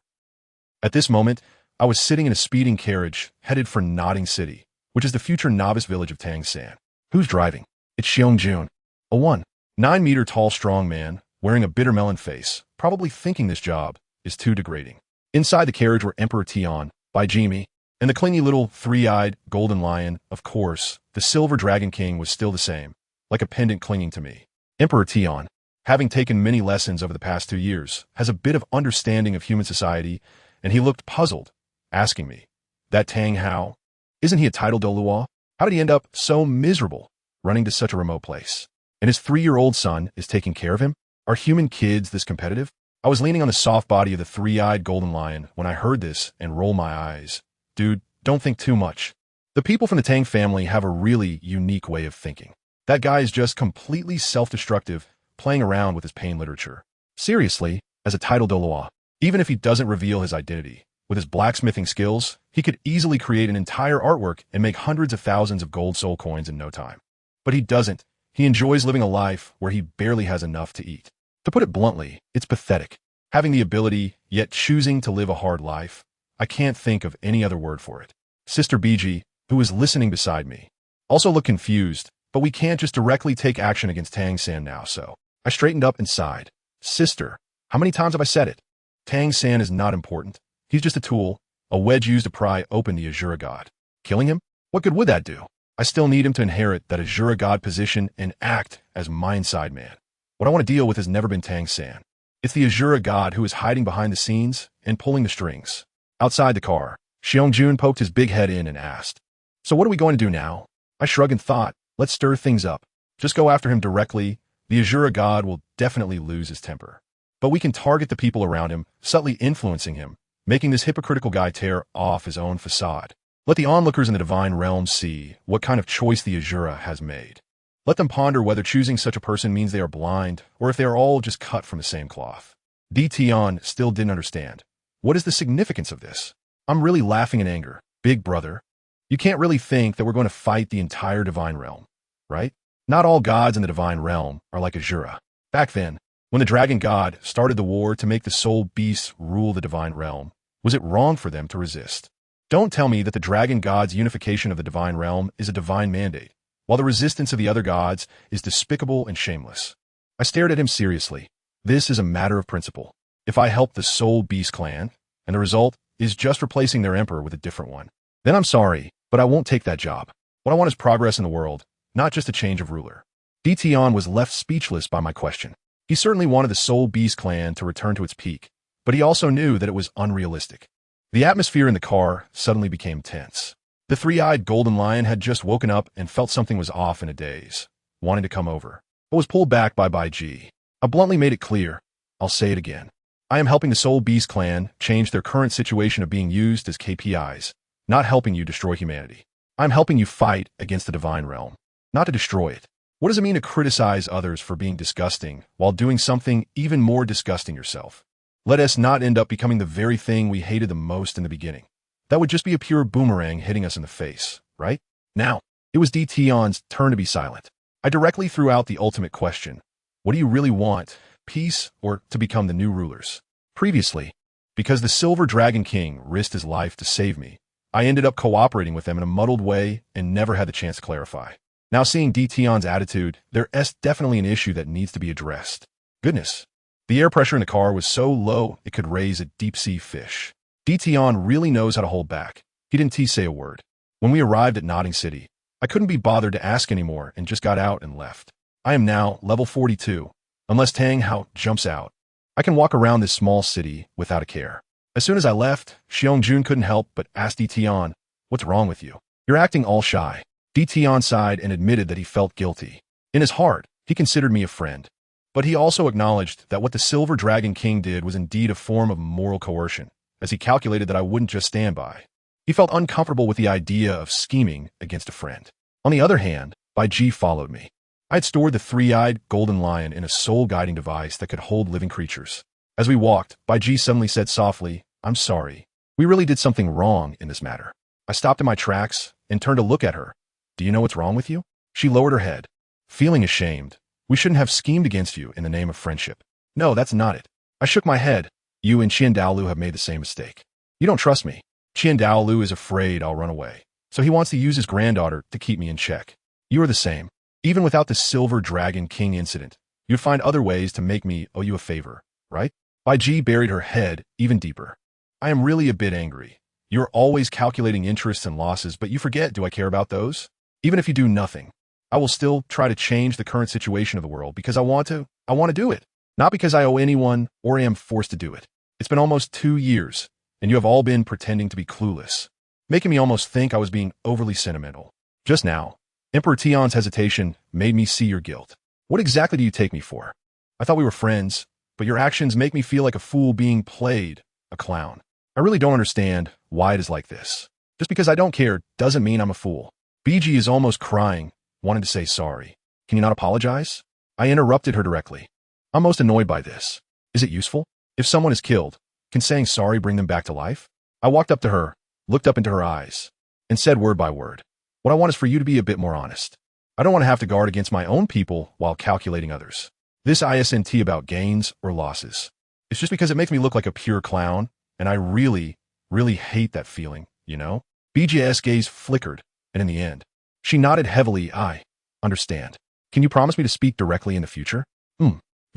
At this moment, I was sitting in a speeding carriage headed for Nodding City, which is the future novice village of Tang San. Who's driving? It's Xiong, a 1.9-meter tall strong man wearing a bitter melon face, probably thinking this job is too degrading. Inside the carriage were Emperor Tian, Bai Jimi, and the clingy little 3-eyed golden lion. Of course, the silver dragon king was still the same, like a pendant clinging to me. Emperor Tian, having taken many lessons over the past 2 years, has a bit of understanding of human society, and he looked puzzled, asking me, that Tang how? Isn't he a title Douluo? How did he end up so miserable, running to such a remote place? And his 3-year-old son is taking care of him? Are human kids this competitive? I was leaning on the soft body of the 3-eyed golden lion when I heard this and rolled my eyes. Dude, don't think too much. The people from the Tang family have a really unique way of thinking. That guy is just completely self-destructive, playing around with his pain literature. Seriously, as a title Douluo, even if he doesn't reveal his identity, with his blacksmithing skills, he could easily create an entire artwork and make hundreds of thousands of gold soul coins in no time. But he doesn't. He enjoys living a life where he barely has enough to eat. To put it bluntly, it's pathetic. Having the ability, yet choosing to live a hard life. I can't think of any other word for it. Sister BG, who was listening beside me, also looked confused, but we can't just directly take action against Tang San now, so I straightened up and sighed. Sister, how many times have I said it? Tang San is not important. He's just a tool, a wedge used to pry open the Azura God. Killing him? What good would that do? I still need him to inherit that Azura God position and act as my inside man. What I want to deal with has never been Tang San. It's the Azura God who is hiding behind the scenes and pulling the strings. Outside the car, Xiong-jun poked his big head in and asked, "So what are we going to do now?" I shrugged and thought, let's stir things up. Just go after him directly. The Azura God will definitely lose his temper. But we can target the people around him, subtly influencing him, making this hypocritical guy tear off his own facade. Let the onlookers in the divine realm see what kind of choice the Azura has made. Let them ponder whether choosing such a person means they are blind, or if they are all just cut from the same cloth. Tion still didn't understand. What is the significance of this? I'm really laughing in anger. Big brother, you can't really think that we're going to fight the entire divine realm, right? Not all gods in the divine realm are like Azura. Back then, when the dragon god started the war to make the soul beasts rule the divine realm, was it wrong for them to resist? Don't tell me that the dragon god's unification of the divine realm is a divine mandate, while the resistance of the other gods is despicable and shameless. I stared at him seriously. This is a matter of principle. If I help the Soul Beast clan, and the result is just replacing their emperor with a different one, then I'm sorry, but I won't take that job. What I want is progress in the world, not just a change of ruler. Tion was left speechless by my question. He certainly wanted the Soul Beast clan to return to its peak, but he also knew that it was unrealistic. The atmosphere in the car suddenly became tense. The 3-eyed golden lion had just woken up and felt something was off in a daze, wanting to come over, but was pulled back by Bai Ji. I bluntly made it clear. I'll say it again. I am helping the Soul Beast clan change their current situation of being used as KPIs, not helping you destroy humanity. I'm helping you fight against the divine realm, not to destroy it. What does it mean to criticize others for being disgusting while doing something even more disgusting yourself? Let us not end up becoming the very thing we hated the most in the beginning. That would just be a pure boomerang hitting us in the face, right? Now, it was Tion's turn to be silent. I directly threw out the ultimate question. What do you really want, peace or to become the new rulers? Previously, because the Silver Dragon King risked his life to save me, I ended up cooperating with them in a muddled way and never had the chance to clarify. Now seeing Tion's attitude, there's definitely an issue that needs to be addressed. Goodness. The air pressure in the car was so low it could raise a deep-sea fish. Tion really knows how to hold back. He didn't say a word. When we arrived at Nodding City, I couldn't be bothered to ask anymore and just got out and left. I am now level 42. Unless Tang Hao jumps out, I can walk around this small city without a care. As soon as I left, Xiong-jun couldn't help but ask Tion, "What's wrong with you? You're acting all shy." Tion sighed and admitted that he felt guilty. In his heart, he considered me a friend. But he also acknowledged that what the Silver Dragon King did was indeed a form of moral coercion, as he calculated that I wouldn't just stand by. He felt uncomfortable with the idea of scheming against a friend. On the other hand, Bai Ji followed me. I had stored the 3-eyed golden lion in a soul-guiding device that could hold living creatures. As we walked, Bai Ji suddenly said softly, "I'm sorry. We really did something wrong in this matter." I stopped in my tracks and turned to look at her. "Do you know what's wrong with you?" She lowered her head. Feeling ashamed. "We shouldn't have schemed against you in the name of friendship." "No, that's not it." I shook my head. "You and Dalu have made the same mistake. You don't trust me. Dalu is afraid I'll run away, so he wants to use his granddaughter to keep me in check. You are the same. Even without the Silver Dragon King incident, you'd find other ways to make me owe you a favor, right?" Bai Ji buried her head even deeper. "I am really a bit angry. You're always calculating interests and losses, but you forget, do I care about those? Even if you do nothing, I will still try to change the current situation of the world because I want to do it. Not because I owe anyone or am forced to do it. It's been almost 2 years, and you have all been pretending to be clueless, making me almost think I was being overly sentimental. Just now, Emperor Tian's hesitation made me see your guilt. What exactly do you take me for? I thought we were friends, but your actions make me feel like a fool being played, a clown. I really don't understand why it is like this. Just because I don't care doesn't mean I'm a fool. BG is almost crying, wanting to say sorry. Can you not apologize? I interrupted her directly. I'm most annoyed by this. Is it useful? If someone is killed, can saying sorry bring them back to life? I walked up to her, looked up into her eyes, and said word by word, what I want is for you to be a bit more honest. I don't want to have to guard against my own people while calculating others. This isn't about gains or losses. It's just because it makes me look like a pure clown, and I really, really hate that feeling, you know? BJ's gaze flickered, and in the end, she nodded heavily. I understand. Can you promise me to speak directly in the future?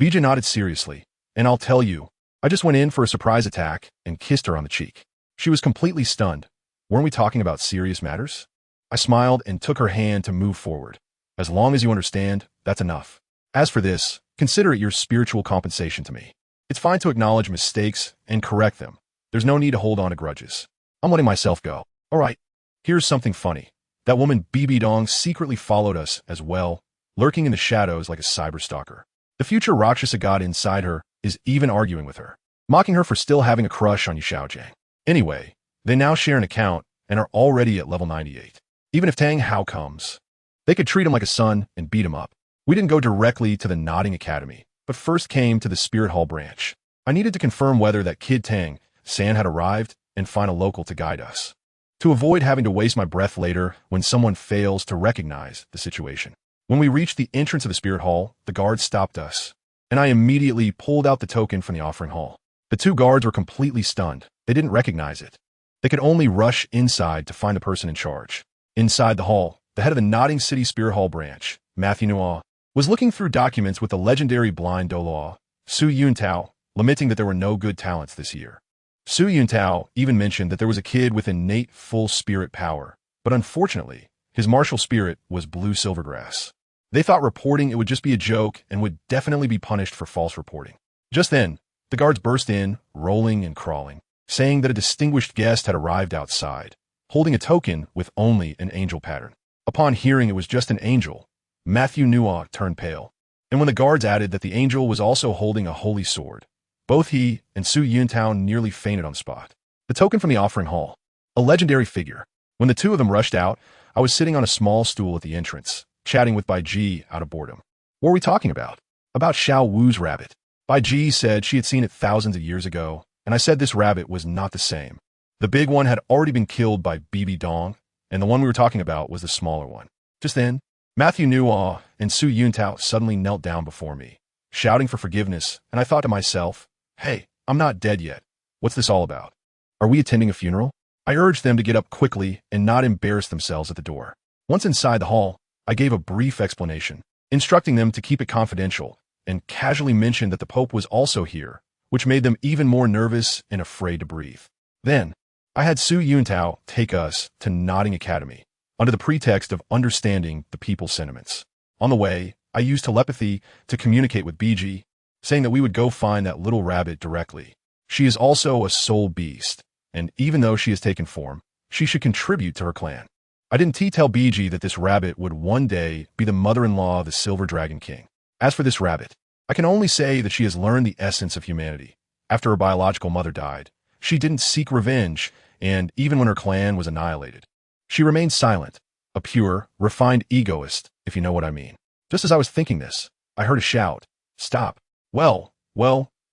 BJ nodded seriously, and I'll tell you, I just went in for a surprise attack and kissed her on the cheek. She was completely stunned. Weren't we talking about serious matters? I smiled and took her hand to move forward. As long as you understand, that's enough. As for this, consider it your spiritual compensation to me. It's fine to acknowledge mistakes and correct them. There's no need to hold on to grudges. I'm letting myself go. All right, here's something funny. That woman BB Dong secretly followed us as well, lurking in the shadows like a cyberstalker. The future Rakshasa god inside her is even arguing with her, mocking her for still having a crush on Xiaojiang. Anyway, they now share an account and are already at level 98. Even if Tang Hao comes, they could treat him like a son and beat him up. We didn't go directly to the Nodding Academy, but first came to the Spirit Hall branch. I needed to confirm whether that kid Tang San had arrived and find a local to guide us, to avoid having to waste my breath later when someone fails to recognize the situation. When we reached the entrance of the Spirit Hall, the guards stopped us, and I immediately pulled out the token from the offering hall. The two guards were completely stunned. They didn't recognize it. They could only rush inside to find the person in charge. Inside the hall, the head of the Nodding City Spirit Hall branch, Matthew Nuo, was looking through documents with the legendary blind Douluo, Su Yuntao, lamenting that there were no good talents this year. Su Yuntao even mentioned that there was a kid with innate full spirit power, but unfortunately, his martial spirit was blue silvergrass. They thought reporting it would just be a joke and would definitely be punished for false reporting. Just then, the guards burst in, rolling and crawling, saying that a distinguished guest had arrived outside, holding a token with only an angel pattern. Upon hearing it was just an angel, Matthew Nuo turned pale. And when the guards added that the angel was also holding a holy sword, both he and Su Yuntao nearly fainted on the spot. The token from the offering hall, a legendary figure. When the two of them rushed out, I was sitting on a small stool at the entrance, chatting with Bai Ji out of boredom. What were we talking about? About Xiao Wu's rabbit. Bai Ji said she had seen it thousands of years ago, and I said this rabbit was not the same. The big one had already been killed by BB Dong, and the one we were talking about was the smaller one. Just then, Matthew Nuo and Su Yuntao suddenly knelt down before me, shouting for forgiveness, and I thought to myself, hey, I'm not dead yet. What's this all about? Are we attending a funeral? I urged them to get up quickly and not embarrass themselves at the door. Once inside the hall, I gave a brief explanation, instructing them to keep it confidential, and casually mentioned that the Pope was also here, which made them even more nervous and afraid to breathe. Then, I had Su Yuntao take us to Nodding Academy, under the pretext of understanding the people's sentiments. On the way, I used telepathy to communicate with BG, saying that we would go find that little rabbit directly. She is also a soul beast, and even though she has taken form, she should contribute to her clan. I didn't tell BG that this rabbit would one day be the mother-in-law of the Silver Dragon King. As for this rabbit, I can only say that she has learned the essence of humanity. After her biological mother died, she didn't seek revenge, and even when her clan was annihilated, she remained silent, a pure, refined egoist, if you know what I mean. Just as I was thinking this, I heard a shout, "Stop." Well,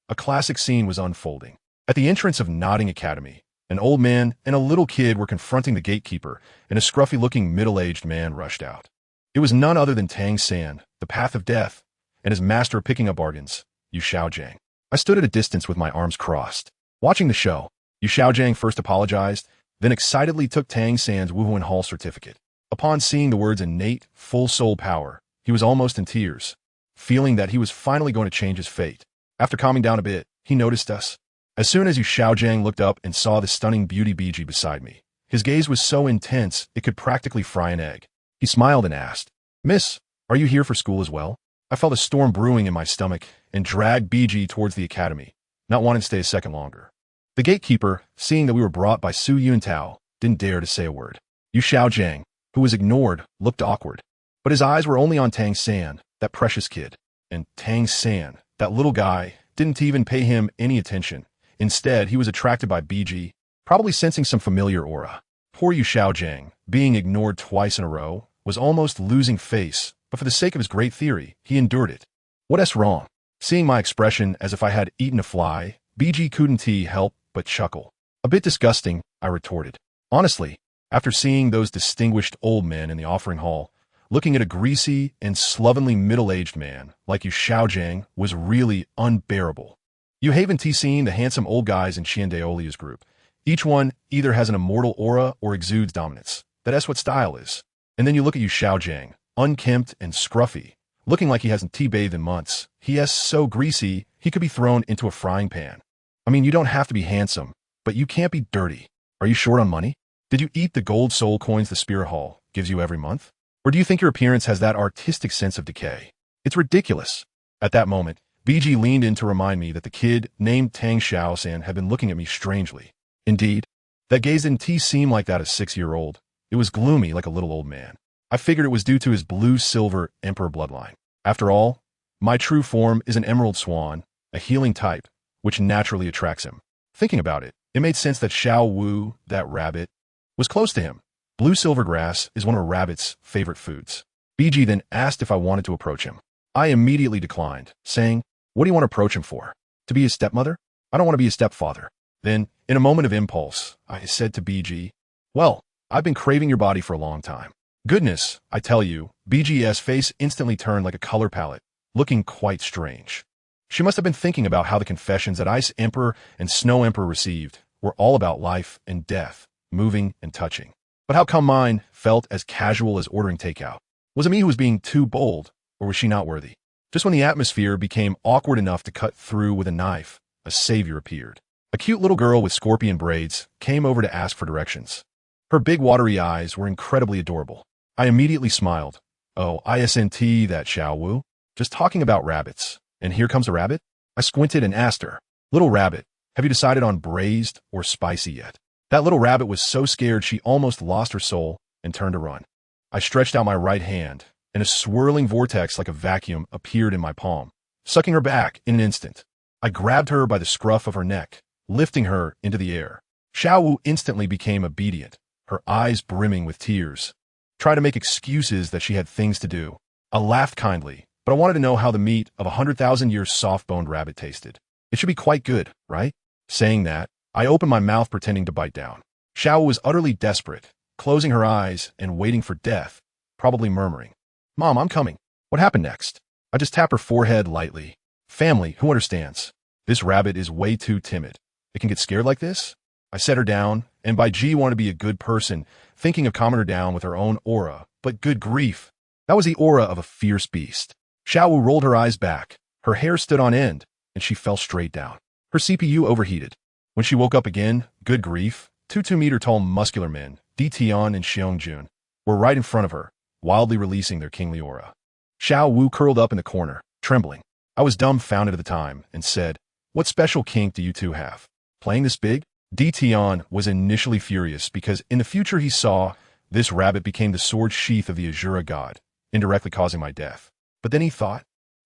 a classic scene was unfolding. At the entrance of Nodding Academy, an old man and a little kid were confronting the gatekeeper, and a scruffy-looking middle-aged man rushed out. It was none other than Tang San, the path of death, and his master of picking up bargains, Yu Xiaojiang. I stood at a distance with my arms crossed, watching the show. Yu Xiaojiang first apologized, then excitedly took Tang San's Wuhuan Hall certificate. Upon seeing the words innate, full soul power, he was almost in tears, feeling that he was finally going to change his fate. After calming down a bit, he noticed us. As soon as Yu Xiaojiang looked up and saw the stunning beauty BG beside me, his gaze was so intense it could practically fry an egg. He smiled and asked, "Miss, are you here for school as well?" I felt a storm brewing in my stomach and dragged BG towards the academy, not wanting to stay a second longer. The gatekeeper, seeing that we were brought by Su Yuntao, didn't dare to say a word. "Yu Xiaojiang, who was ignored, looked awkward. But his eyes were only on Tang San, that precious kid. And Tang San, that little guy, didn't even pay him any attention. Instead, he was attracted by BG, probably sensing some familiar aura. Poor Yu Xiaojiang, being ignored twice in a row, was almost losing face, but for the sake of his great theory, he endured it. What's wrong? Seeing my expression as if I had eaten a fly, BG couldn't help but chuckle. A bit disgusting, I retorted. Honestly, after seeing those distinguished old men in the offering hall, looking at a greasy and slovenly middle-aged man like Yu Xiaojiang was really unbearable. You haven't seen the handsome old guys in Qiandaolia's group. Each one either has an immortal aura or exudes dominance. That's what style is. And then you look at Yu Xiaojiang, unkempt and scruffy, looking like he hasn't tea-bathed in months. He is so greasy, he could be thrown into a frying pan. I mean, you don't have to be handsome, but you can't be dirty. Are you short on money? Did you eat the gold soul coins the Spirit Hall gives you every month? Or do you think your appearance has that artistic sense of decay? It's ridiculous. At that moment, BG leaned in to remind me that the kid named Tang Xiaosan had been looking at me strangely. Indeed, that gaze didn't seem like that of a 6-year-old. It was gloomy like a little old man. I figured it was due to his blue-silver emperor bloodline. After all, my true form is an emerald swan, a healing type, which naturally attracts him. Thinking about it, it made sense that Xiao Wu, that rabbit, was close to him. Blue-silver grass is one of a rabbit's favorite foods. BG then asked if I wanted to approach him. I immediately declined, saying, "What do you want to approach him for? To be his stepmother? I don't want to be his stepfather." Then, in a moment of impulse, I said to BG, "Well, I've been craving your body for a long time." Goodness, I tell you, BG's face instantly turned like a color palette, looking quite strange. She must have been thinking about how the confessions that Ice Emperor and Snow Emperor received were all about life and death, moving and touching. But how come mine felt as casual as ordering takeout? Was it me who was being too bold, or was she not worthy? Just when the atmosphere became awkward enough to cut through with a knife, a savior appeared. A cute little girl with scorpion braids came over to ask for directions. Her big watery eyes were incredibly adorable. I immediately smiled. "Oh, isn't that Xiao Wu? Just talking about rabbits. And here comes a rabbit?" I squinted and asked her, "Little rabbit, have you decided on braised or spicy yet?" That little rabbit was so scared she almost lost her soul and turned to run. I stretched out my right hand, and a swirling vortex like a vacuum appeared in my palm, sucking her back in an instant. I grabbed her by the scruff of her neck, lifting her into the air. Xiao Wu instantly became obedient, her eyes brimming with tears. Tried to make excuses that she had things to do. I laughed kindly, but I wanted to know how the meat of 100,000-year soft-boned rabbit tasted. It should be quite good, right? Saying that, I opened my mouth pretending to bite down. Xiao Wu was utterly desperate, closing her eyes and waiting for death, probably murmuring, "Mom, I'm coming." What happened next? I just tapped her forehead lightly. Family, who understands? This rabbit is way too timid. It can get scared like this? I set her down, and by G wanted to be a good person, thinking of calming her down with her own aura, but good grief. That was the aura of a fierce beast. Xiao Wu rolled her eyes back. Her hair stood on end, and she fell straight down. Her CPU overheated. When she woke up again, good grief, two 2-meter-tall muscular men, Di Tian and Xiong-jun, were right in front of her, wildly releasing their kingly aura. Xiao Wu curled up in the corner, trembling. I was dumbfounded at the time, and said, "What special kink do you two have? Playing this big?" Di Tian was initially furious because in the future he saw this rabbit became the sword sheath of the Azura god, indirectly causing my death. But then he thought,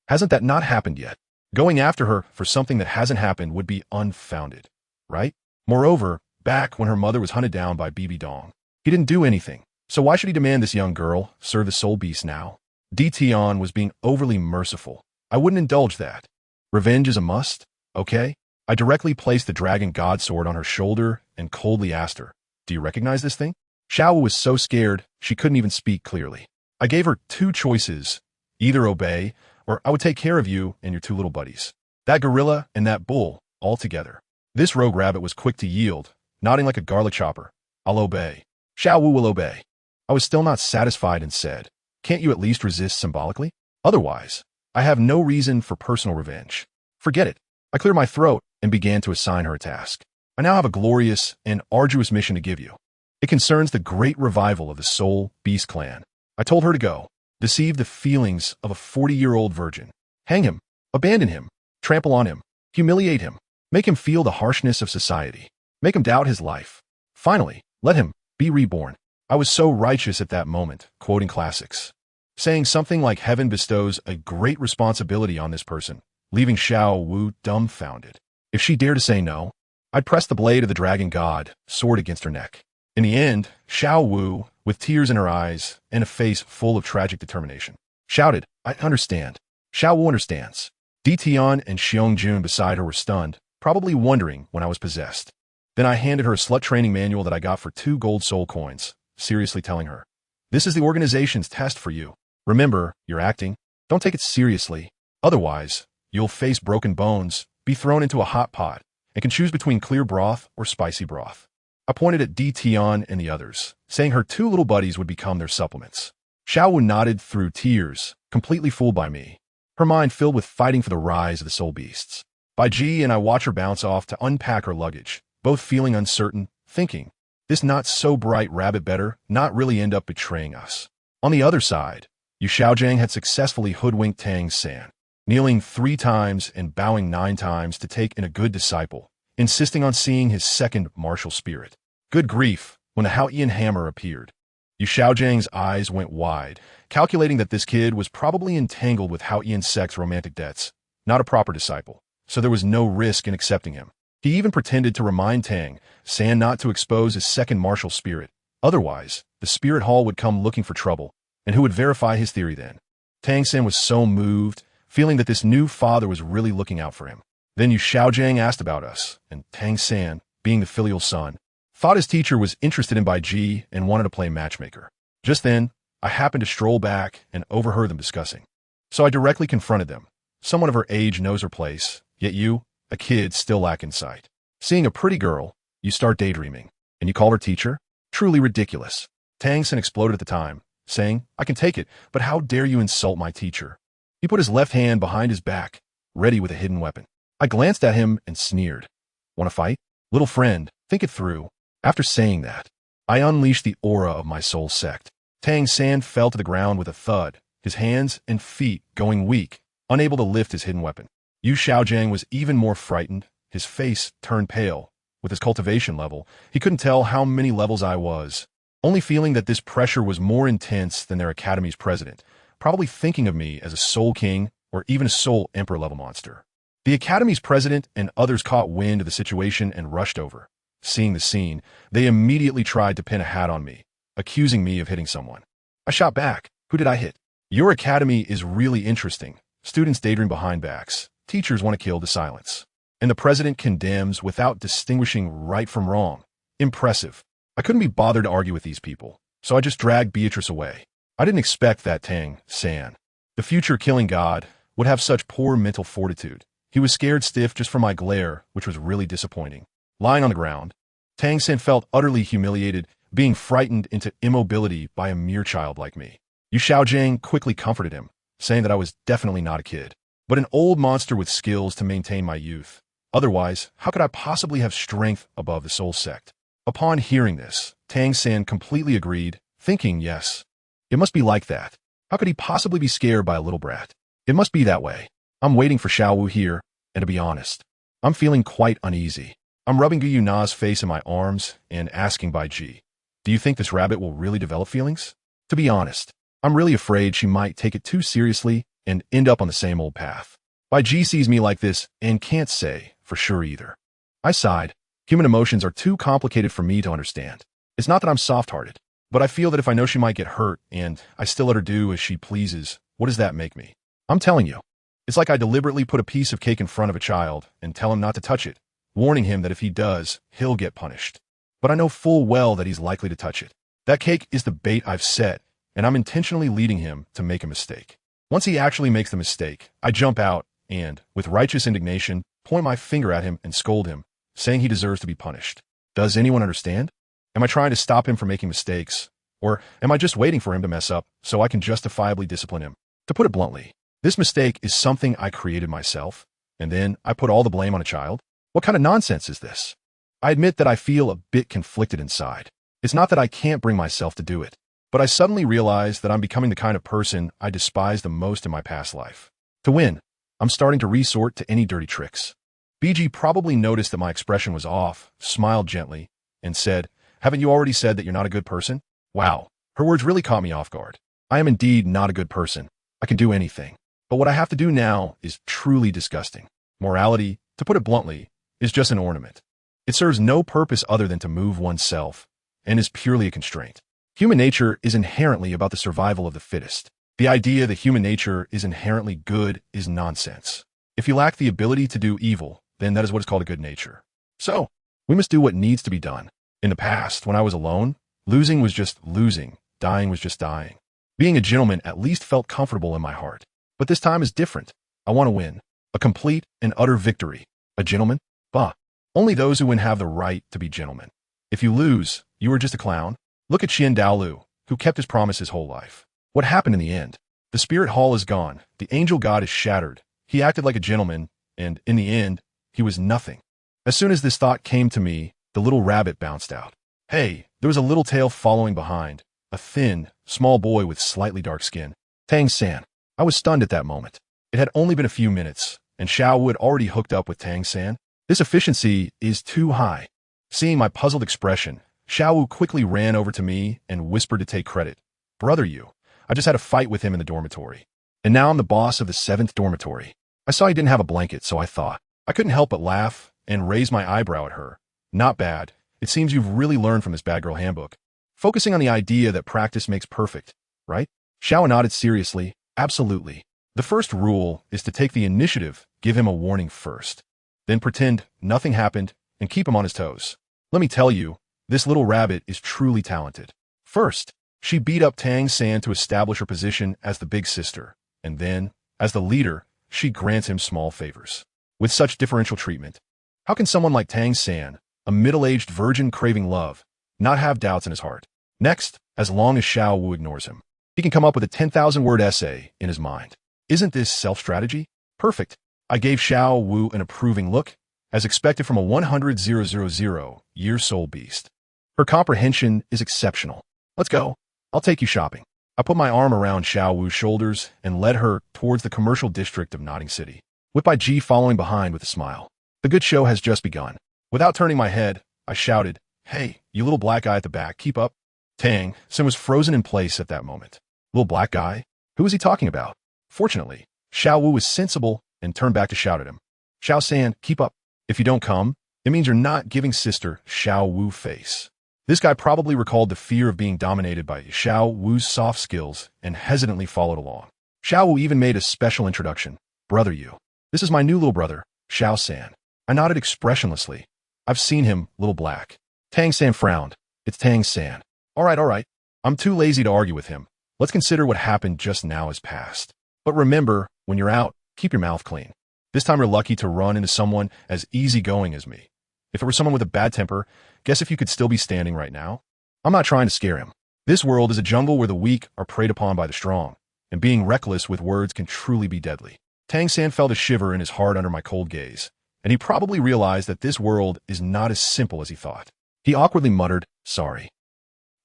hasn't that not happened yet? Going after her for something that hasn't happened would be unfounded, right? Moreover, back when her mother was hunted down by Bibi Dong, he didn't do anything. So why should he demand this young girl serve as soul beast now? Di Tian was being overly merciful. I wouldn't indulge that. Revenge is a must, okay? I directly placed the dragon god sword on her shoulder and coldly asked her, "Do you recognize this thing?" Xiao Wu was so scared she couldn't even speak clearly. I gave her two choices, either obey or I would take care of you and your two little buddies. That gorilla and that bull, all together. This rogue rabbit was quick to yield, nodding like a garlic chopper. "I'll obey." Xiao Wu will obey. I was still not satisfied and said, "Can't you at least resist symbolically? Otherwise, I have no reason for personal revenge." Forget it. I cleared my throat and began to assign her a task. I now have a glorious and arduous mission to give you. It concerns the great revival of the Soul Beast clan. I told her to go, deceive the feelings of a 40-year-old virgin, hang him, abandon him, trample on him, humiliate him, make him feel the harshness of society, make him doubt his life. Finally, let him be reborn. I was so righteous at that moment, quoting classics, saying something like heaven bestows a great responsibility on this person, leaving Xiao Wu dumbfounded. If she dared to say no, I'd press the blade of the dragon god sword against her neck. In the end, Xiao Wu, with tears in her eyes and a face full of tragic determination, shouted, "I understand." Xiao Wu understands. Di Tian and Xiong Jun beside her were stunned, probably wondering when I was possessed. Then I handed her a slut training manual that I got for 2 gold soul coins, seriously telling her, "This is the organization's test for you. Remember, you're acting. Don't take it seriously. Otherwise, you'll face broken bones, be thrown into a hot pot, and can choose between clear broth or spicy broth." I pointed at Di Tian and the others, saying her 2 little buddies would become their supplements. Xiao Wu nodded through tears, completely fooled by me, her mind filled with fighting for the rise of the soul beasts. Bai Ji and I watch her bounce off to unpack her luggage, both feeling uncertain, thinking, this not-so-bright rabbit better not really end up betraying us. On the other side, Yu Xiaojiang had successfully hoodwinked Tang San, kneeling 3 times and bowing 9 times to take in a good disciple, insisting on seeing his second martial spirit. Good grief, when the Haotian hammer appeared. Yu Xiaojiang's eyes went wide, calculating that this kid was probably entangled with Haotian sect's romantic debts, not a proper disciple, so there was no risk in accepting him. He even pretended to remind Tang San not to expose his second martial spirit. Otherwise, the spirit hall would come looking for trouble, and who would verify his theory then? Tang San was so moved, feeling that this new father was really looking out for him. Then Yu Xiaojiang asked about us, and Tang San, being the filial son, thought his teacher was interested in Bai Ji and wanted to play matchmaker. Just then, I happened to stroll back and overheard them discussing. So I directly confronted them. Someone of her age knows her place, yet you, a kid, still lack insight. Seeing a pretty girl, you start daydreaming, and you call her teacher? Truly ridiculous. Tang San exploded at the time, saying, "I can take it, but how dare you insult my teacher?" He put his left hand behind his back, ready with a hidden weapon. I glanced at him and sneered. "Want to fight? Little friend, think it through." After saying that, I unleashed the aura of my soul sect. Tang San fell to the ground with a thud, his hands and feet going weak, unable to lift his hidden weapon. Yu Xiaojiang was even more frightened, his face turned pale. With his cultivation level, he couldn't tell how many levels I was, only feeling that this pressure was more intense than their academy's president, probably thinking of me as a soul king or even a soul emperor level monster. The academy's president and others caught wind of the situation and rushed over. Seeing the scene, they immediately tried to pin a hat on me, accusing me of hitting someone. I shot back. Who did I hit? Your academy is really interesting. Students daydream behind backs. Teachers want to kill to silence. And the president condemns without distinguishing right from wrong. Impressive. I couldn't be bothered to argue with these people, so I just dragged Beatrice away. I didn't expect that Tang San, the future killing god, would have such poor mental fortitude. He was scared stiff just from my glare, which was really disappointing. Lying on the ground, Tang San felt utterly humiliated, being frightened into immobility by a mere child like me. Yu Xiaojiang quickly comforted him, saying that I was definitely not a kid, but an old monster with skills to maintain my youth. Otherwise, how could I possibly have strength above the soul sect? Upon hearing this, Tang San completely agreed, thinking, yes, it must be like that. How could he possibly be scared by a little brat? It must be that way. I'm waiting for Xiao Wu here, and to be honest, I'm feeling quite uneasy. I'm rubbing Gu Yuna's face in my arms and asking Bai Ji, do you think this rabbit will really develop feelings? To be honest, I'm really afraid she might take it too seriously and end up on the same old path. Bai Ji sees me like this and can't say for sure either. I sighed. Human emotions are too complicated for me to understand. It's not that I'm soft-hearted, but I feel that if I know she might get hurt and I still let her do as she pleases, what does that make me? I'm telling you, it's like I deliberately put a piece of cake in front of a child and tell him not to touch it, warning him that if he does, he'll get punished. But I know full well that he's likely to touch it. That cake is the bait I've set, and I'm intentionally leading him to make a mistake. Once he actually makes the mistake, I jump out and, with righteous indignation, point my finger at him and scold him, saying he deserves to be punished. Does anyone understand? Am I trying to stop him from making mistakes? Or am I just waiting for him to mess up so I can justifiably discipline him? To put it bluntly, this mistake is something I created myself, and then I put all the blame on a child? What kind of nonsense is this? I admit that I feel a bit conflicted inside. It's not that I can't bring myself to do it, but I suddenly realize that I'm becoming the kind of person I despise the most in my past life. To win, I'm starting to resort to any dirty tricks. BG probably noticed that my expression was off, smiled gently, and said, haven't you already said that you're not a good person? Wow, her words really caught me off guard. I am indeed not a good person. I can do anything. But what I have to do now is truly disgusting. Morality, to put it bluntly, is just an ornament. It serves no purpose other than to move oneself, and is purely a constraint. Human nature is inherently about the survival of the fittest. The idea that human nature is inherently good is nonsense. If you lack the ability to do evil, then that is what is called a good nature. So, we must do what needs to be done. In the past, when I was alone, losing was just losing, dying was just dying. Being a gentleman at least felt comfortable in my heart. But this time is different. I want to win. A complete and utter victory. A gentleman? Bah. Only those who win have the right to be gentlemen. If you lose, you are just a clown. Look at Dalu, who kept his promise his whole life. What happened in the end? The spirit hall is gone. The angel god is shattered. He acted like a gentleman, and in the end, he was nothing. As soon as this thought came to me, the little rabbit bounced out. Hey, there was a little tail following behind. A thin, small boy with slightly dark skin. Tang-san. I was stunned at that moment. It had only been a few minutes, and Xiao Wu had already hooked up with Tang-san. This efficiency is too high. Seeing my puzzled expression, Xiao Wu quickly ran over to me and whispered to take credit. Brother you, I just had a fight with him in the dormitory. And now I'm the boss of the 7th dormitory. I saw he didn't have a blanket, so I thought. I couldn't help but laugh and raise my eyebrow at her. Not bad. It seems you've really learned from this bad girl handbook. Focusing on the idea that practice makes perfect, right? Xiao nodded seriously. Absolutely. The first rule is to take the initiative, give him a warning first. Then pretend nothing happened and keep him on his toes. Let me tell you, this little rabbit is truly talented. First, she beat up Tang-san to establish her position as the big sister, and then, as the leader, she grants him small favors. With such differential treatment, how can someone like Tang-san, a middle-aged virgin craving love, not have doubts in his heart? Next, as long as Xiao Wu ignores him, he can come up with a 10,000-word essay in his mind. Isn't this self-strategy? Perfect. I gave Xiao Wu an approving look, as expected from a 100,000-year soul beast. Her comprehension is exceptional. Let's go. I'll take you shopping. I put my arm around Xiao Wu's shoulders and led her towards the commercial district of Notting City, with Bai Ji following behind with a smile. The good show has just begun. Without turning my head, I shouted, "Hey, you little black guy at the back, keep up." Tang-san was frozen in place at that moment. Little black guy? Who was he talking about? Fortunately, Xiao Wu was sensible and turned back to shout at him. "Xiao-san, keep up. If you don't come, it means you're not giving sister Xiao Wu face." This guy probably recalled the fear of being dominated by Xiao Wu's soft skills and hesitantly followed along. Xiao Wu even made a special introduction. "Brother you. This is my new little brother, Xiao-san." I nodded expressionlessly. "I've seen him, little black." Tang-san frowned. "It's Tang-san. All right. I'm too lazy to argue with him. Let's consider what happened just now as past. But remember, when you're out, keep your mouth clean. This time you're lucky to run into someone as easygoing as me. If it were someone with a bad temper, guess if you could still be standing right now? I'm not trying to scare him. This world is a jungle where the weak are preyed upon by the strong, and being reckless with words can truly be deadly." Tang-san felt a shiver in his heart under my cold gaze, and he probably realized that this world is not as simple as he thought. He awkwardly muttered, "Sorry.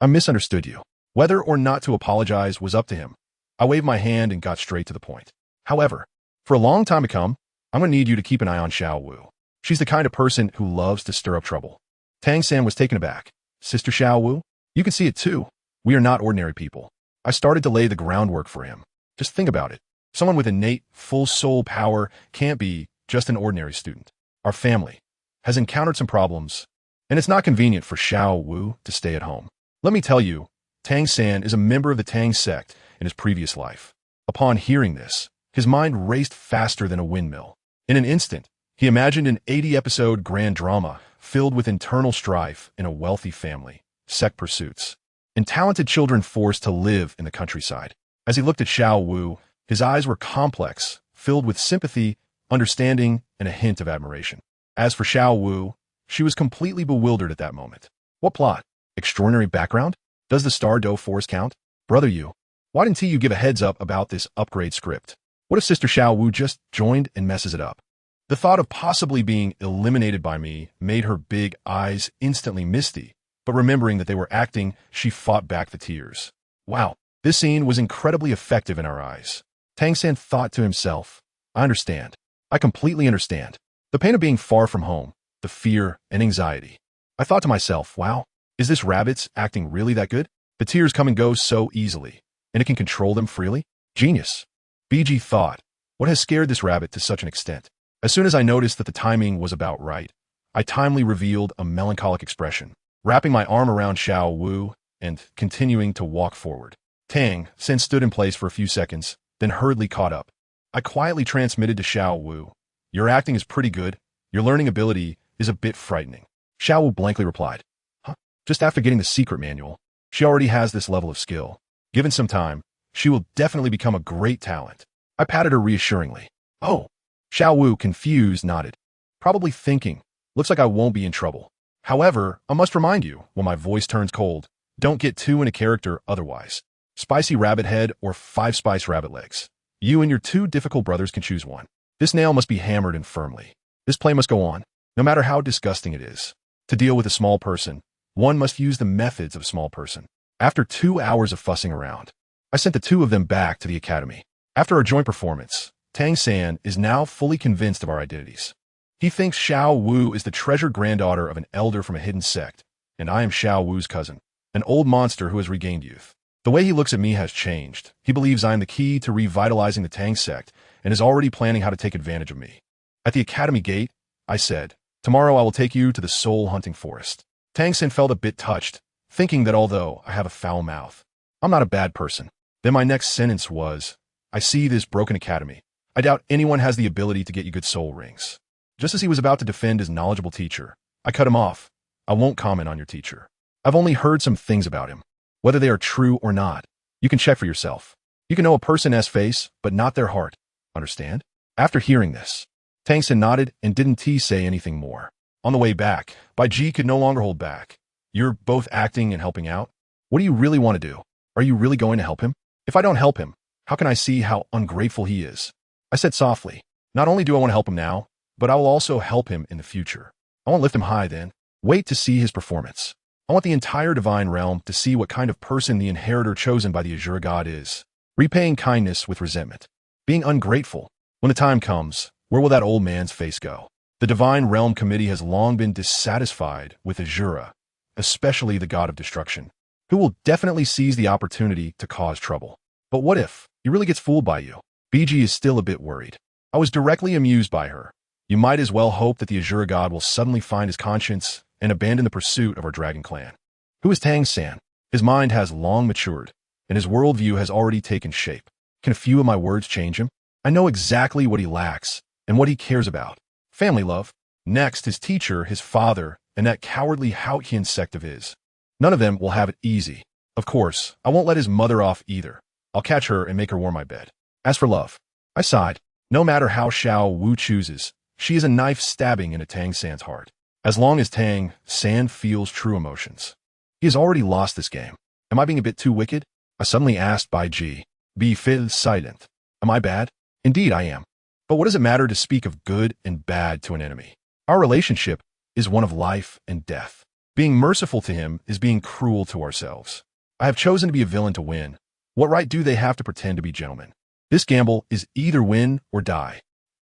I misunderstood you." Whether or not to apologize was up to him. I waved my hand and got straight to the point. "However, for a long time to come, I'm going to need you to keep an eye on Xiao Wu. She's the kind of person who loves to stir up trouble." Tang-san was taken aback. "Sister Xiao Wu? You can see it too. We are not ordinary people." I started to lay the groundwork for him. Just think about it. Someone with innate, full soul power can't be just an ordinary student. Our family has encountered some problems, and it's not convenient for Xiao Wu to stay at home. Let me tell you, Tang-san is a member of the Tang sect in his previous life. Upon hearing this, his mind raced faster than a windmill. In an instant, he imagined an 80-episode grand drama filled with internal strife in a wealthy family, sect pursuits, and talented children forced to live in the countryside. As he looked at Xiao Wu, his eyes were complex, filled with sympathy, understanding, and a hint of admiration. As for Xiao Wu, she was completely bewildered at that moment. What plot? Extraordinary background? Does the Star Dough Force count? Brother you, why didn't you give a heads up about this upgrade script? What if Sister Xiao Wu just joined and messes it up? The thought of possibly being eliminated by me made her big eyes instantly misty, but remembering that they were acting, she fought back the tears. Wow, this scene was incredibly effective in our eyes. Tang-san thought to himself, "I understand. I completely understand. The pain of being far from home, the fear and anxiety." I thought to myself, wow, is this rabbit's acting really that good? The tears come and go so easily, and it can control them freely? Genius. BG thought, what has scared this rabbit to such an extent? As soon as I noticed that the timing was about right, I timely revealed a melancholic expression, wrapping my arm around Xiao Wu and continuing to walk forward. Tang stood in place for a few seconds, then hurriedly caught up. I quietly transmitted to Xiao Wu, your acting is pretty good, your learning ability is a bit frightening. Xiao Wu blankly replied, huh? Just after getting the secret manual, she already has this level of skill. Given some time, she will definitely become a great talent. I patted her reassuringly. Oh. Xiao Wu, confused, nodded, probably thinking, looks like I won't be in trouble. However, I must remind you, when my voice turns cold, don't get too into character otherwise. Spicy rabbit head or 5 spice rabbit legs. You and your 2 difficult brothers can choose one. This nail must be hammered in firmly. This play must go on, no matter how disgusting it is. To deal with a small person, one must use the methods of a small person. After 2 hours of fussing around, I sent the 2 of them back to the academy. After our joint performance, Tang San is now fully convinced of our identities. He thinks Xiao Wu is the treasured granddaughter of an elder from a hidden sect, and I am Xiao Wu's cousin, an old monster who has regained youth. The way he looks at me has changed. He believes I am the key to revitalizing the Tang sect and is already planning how to take advantage of me. At the academy gate, I said, tomorrow I will take you to the soul hunting forest. Tang San felt a bit touched, thinking that although I have a foul mouth, I'm not a bad person. Then my next sentence was, I see this broken academy. I doubt anyone has the ability to get you good soul rings. Just as he was about to defend his knowledgeable teacher, I cut him off. I won't comment on your teacher. I've only heard some things about him. Whether they are true or not, you can check for yourself. You can know a person's face, but not their heart. Understand? After hearing this, Tang San nodded and didn't say anything more. On the way back, Bai Ji could no longer hold back. You're both acting and helping out? What do you really want to do? Are you really going to help him? If I don't help him, how can I see how ungrateful he is? I said softly, not only do I want to help him now, but I will also help him in the future. I won't lift him high then. Wait to see his performance. I want the entire divine realm to see what kind of person the inheritor chosen by the Azure God is. Repaying kindness with resentment. Being ungrateful. When the time comes, where will that old man's face go? The Divine Realm Committee has long been dissatisfied with Azura, especially the God of Destruction, who will definitely seize the opportunity to cause trouble. But what if he really gets fooled by you? BG is still a bit worried. I was directly amused by her. You might as well hope that the Azure God will suddenly find his conscience and abandon the pursuit of our dragon clan. Who is Tang San? His mind has long matured, and his worldview has already taken shape. Can a few of my words change him? I know exactly what he lacks and what he cares about. Family love. Next, his teacher, his father, and that cowardly Haotian sect of his. None of them will have it easy. Of course, I won't let his mother off either. I'll catch her and make her warm my bed. As for love, I sighed. No matter how Xiao Wu chooses, she is a knife stabbing into Tang San's heart. As long as Tang San feels true emotions. He has already lost this game. Am I being a bit too wicked? I suddenly asked Bai Ji. Be silent. Am I bad? Indeed I am. But what does it matter to speak of good and bad to an enemy? Our relationship is one of life and death. Being merciful to him is being cruel to ourselves. I have chosen to be a villain to win. What right do they have to pretend to be gentlemen? This gamble is either win or die.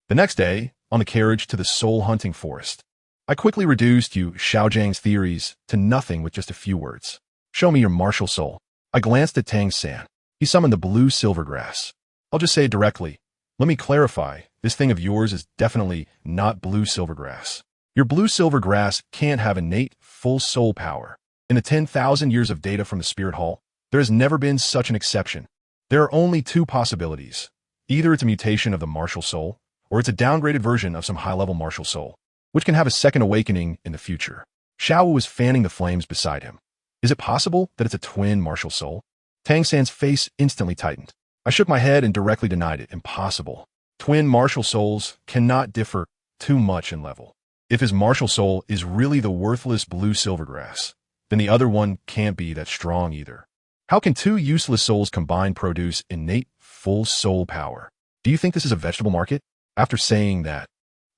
The next day, on the carriage to the soul hunting forest, I quickly reduced Yu Xiaojiang's theories to nothing with just a few words. Show me your martial soul. I glanced at Tang San. He summoned the blue silver grass. I'll just say it directly. Let me clarify, this thing of yours is definitely not blue silver grass. Your blue silver grass can't have innate, full soul power. In the 10,000 years of data from the Spirit Hall, there has never been such an exception. There are only 2 possibilities. Either it's a mutation of the martial soul, or it's a downgraded version of some high-level martial soul, which can have a second awakening in the future. Xiao Wu was fanning the flames beside him. Is it possible that it's a twin martial soul? Tang San's face instantly tightened. I shook my head and directly denied it. Impossible. Twin martial souls cannot differ too much in level. If his martial soul is really the worthless blue silver grass, then the other one can't be that strong either. How can 2 useless souls combined produce innate, full soul power? Do you think this is a vegetable market? After saying that,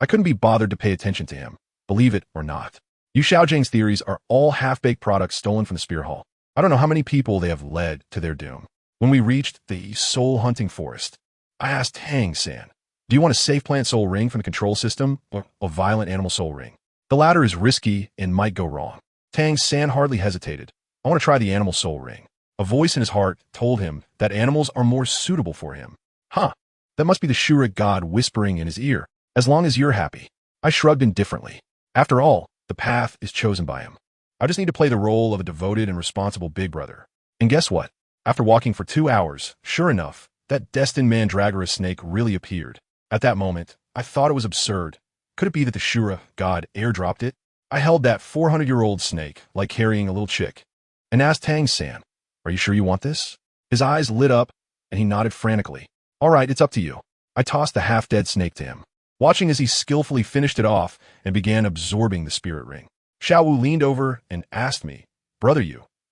I couldn't be bothered to pay attention to him, believe it or not. Yu Xiaojiang's theories are all half-baked products stolen from the Spear Hall. I don't know how many people they have led to their doom. When we reached the soul hunting forest, I asked Tang San, do you want a safe plant soul ring from the control system or a violent animal soul ring? The latter is risky and might go wrong. Tang San hardly hesitated. I want to try the animal soul ring. A voice in his heart told him that animals are more suitable for him. Huh. That must be the Shura god whispering in his ear. As long as you're happy. I shrugged indifferently. After all, the path is chosen by him. I just need to play the role of a devoted and responsible big brother. And guess what? After walking for 2 hours, sure enough, that destined mandragora snake really appeared. At that moment, I thought it was absurd. Could it be that the Shura god airdropped it? I held that 400-year-old snake like carrying a little chick and asked Tang-san, "Are you sure you want this?" His eyes lit up and he nodded frantically. "All right, it's up to you." I tossed the half-dead snake to him, watching as he skillfully finished it off and began absorbing the spirit ring. Xiaowu leaned over and asked me, "Brother,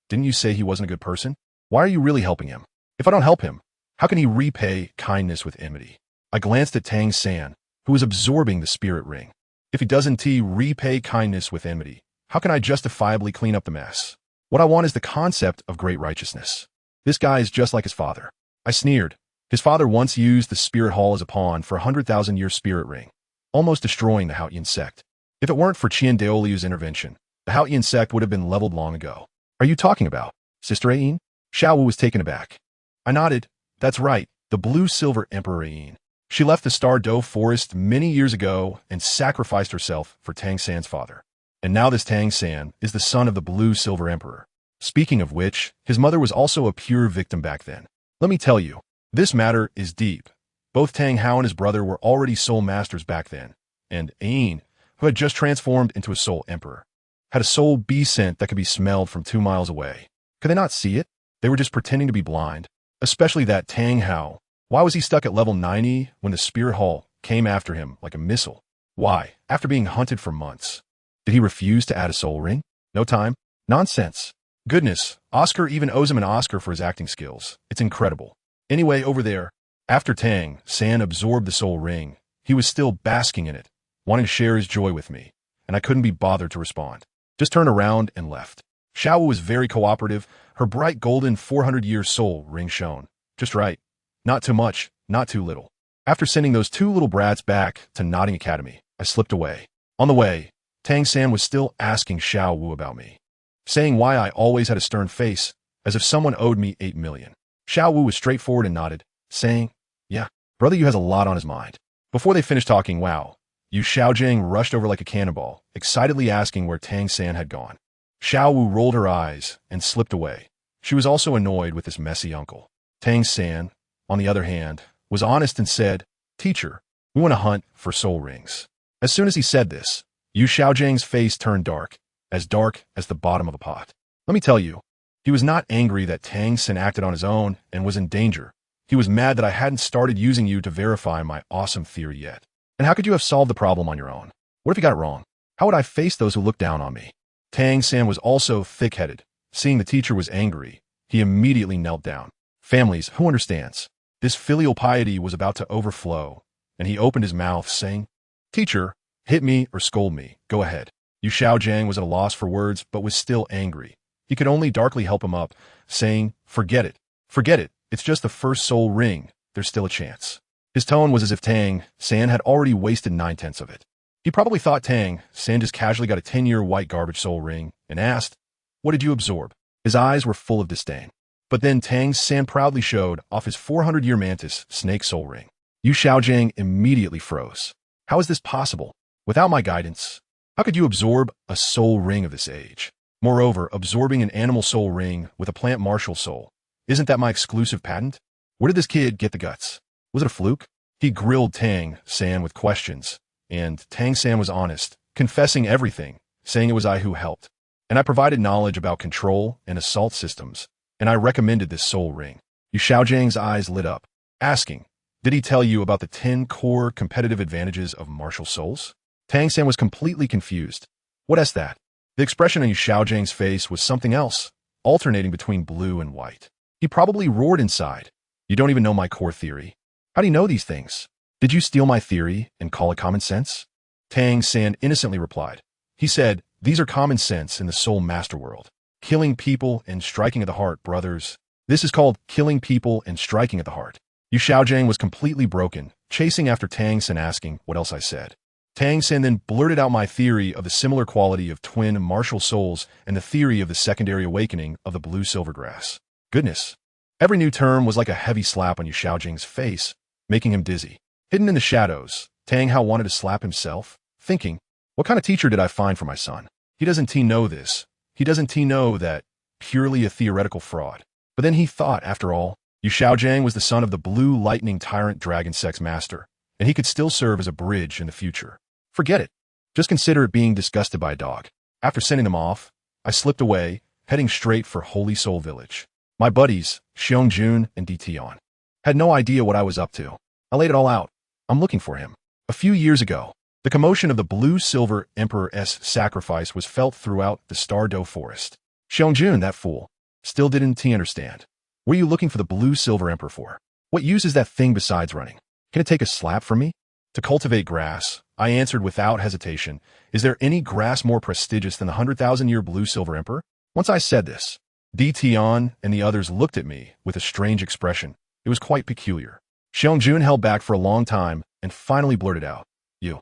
didn't you say he wasn't a good person? Why are you really helping him? If I don't help him, how can he repay kindness with enmity?" I glanced at Tang-san, who was absorbing the spirit ring. If he doesn't repay kindness with enmity, how can I justifiably clean up the mess? What I want is the concept of great righteousness. This guy is just like his father. I sneered. His father once used the spirit hall as a pawn for a 100,000-year spirit ring, almost destroying the Haotian sect. If it weren't for Qian Daoliu's intervention, the Haotian sect would have been leveled long ago. "Are you talking about Sister Ayin?" Xiaowu was taken aback. I nodded. "That's right, the blue-silver Emperor Ayin. She left the Star Doe forest many years ago and sacrificed herself for Tang-san's father. And now this Tang-san is the son of the blue-silver Emperor. Speaking of which, his mother was also a pure victim back then. Let me tell you, this matter is deep. Both Tang Hao and his brother were already soul masters back then, and Ayin, who had just transformed into a soul emperor, had a soul bee scent that could be smelled from 2 miles away. Could they not see it? They were just pretending to be blind, especially that Tang Hao. Why was he stuck at level 90 when the Spirit Hall came after him like a missile? Why, after being hunted for months? Did he refuse to add a soul ring? No time? Nonsense. Goodness, Oscar even owes him an Oscar for his acting skills. It's incredible. Anyway, over there, after Tang-san absorbed the soul ring, he was still basking in it, wanting to share his joy with me, and I couldn't be bothered to respond. Just turned around and left. Xiaowu was very cooperative. Her bright golden 400-year soul ring shone. Just right. Not too much, not too little. After sending those 2 little brats back to Nodding Academy, I slipped away. On the way, Tang-san was still asking Xiaowu about me, saying why I always had a stern face, as if someone owed me 8 million. Xiaowu was straightforward and nodded, saying, "Yeah, brother Yu has a lot on his mind." Before they finished talking, Yu Xiaojiang rushed over like a cannonball, excitedly asking where Tang-san had gone. Xiaowu rolled her eyes and slipped away. She was also annoyed with this messy uncle. Tang-san, on the other hand, was honest and said, "Teacher, we want to hunt for soul rings." As soon as he said this, Yu Xiaojiang's face turned dark as the bottom of a pot. Let me tell you, he was not angry that Tang-san acted on his own and was in danger. He was mad that I hadn't started using you to verify my awesome theory yet. And how could you have solved the problem on your own? What if you got it wrong? How would I face those who looked down on me? Tang-san was also thick-headed. Seeing the teacher was angry, he immediately knelt down. Families, who understands? This filial piety was about to overflow, and he opened his mouth, saying, "Teacher, hit me or scold me. Go ahead." Yu Xiaojiang was at a loss for words, but was still angry. He could only darkly help him up, saying, "Forget it. Forget it. It's just the first soul ring. There's still a chance." His tone was as if Tang-san had already wasted 9/10 of it. He probably thought Tang-san just casually got a 10-year white garbage soul ring and asked, "What did you absorb?" His eyes were full of disdain. But then Tang-san proudly showed off his 400-year mantis snake soul ring. Yu Xiaojiang immediately froze. How is this possible? Without my guidance, how could you absorb a soul ring of this age? Moreover, absorbing an animal soul ring with a plant martial soul, isn't that my exclusive patent? Where did this kid get the guts? Was it a fluke? He grilled Tang-san with questions, and Tang-san was honest, confessing everything, saying it was I who helped. And I provided knowledge about control and assault systems, and I recommended this soul ring. Yu Xiaojiang's eyes lit up, asking, "Did he tell you about the 10 core competitive advantages of martial souls?" Tang-san was completely confused. What is that? The expression on Yu Xiaojiang's face was something else, alternating between blue and white. He probably roared inside. "You don't even know my core theory. How do you know these things? Did you steal my theory and call it common sense?" Tang-san innocently replied. He said, "These are common sense in the soul master world. Killing people and striking at the heart, brothers. This is called killing people and striking at the heart." Yu Xiaojiang was completely broken, chasing after Tang-san asking what else I said. Tang-san then blurted out my theory of the similar quality of twin martial souls and the theory of the secondary awakening of the blue silver grass. Goodness. Every new term was like a heavy slap on Yu Xiaojing's face, making him dizzy. Hidden in the shadows, Tang Hao wanted to slap himself, thinking, what kind of teacher did I find for my son? He doesn't know this. He doesn't know that purely a theoretical fraud. But then he thought, after all, Yu Xiaojing was the son of the blue lightning tyrant dragon sex master, and he could still serve as a bridge in the future. Forget it. Just consider it being disgusted by a dog. After sending them off, I slipped away, heading straight for Holy Soul Village. My buddies, Xiong and Tion, had no idea what I was up to. I laid it all out. I'm looking for him. A few years ago, the commotion of the Blue-Silver Emperor's sacrifice was felt throughout the Stardow Forest. Xiong, that fool, still didn't understand. What are you looking for the Blue-Silver Emperor for? What use is that thing besides running? Can it take a slap from me? To cultivate grass, I answered without hesitation. Is there any grass more prestigious than the 100,000-year Blue-Silver Emperor? Once I said this, Tion and the others looked at me with a strange expression. It was quite peculiar. Xiong held back for a long time and finally blurted out, "You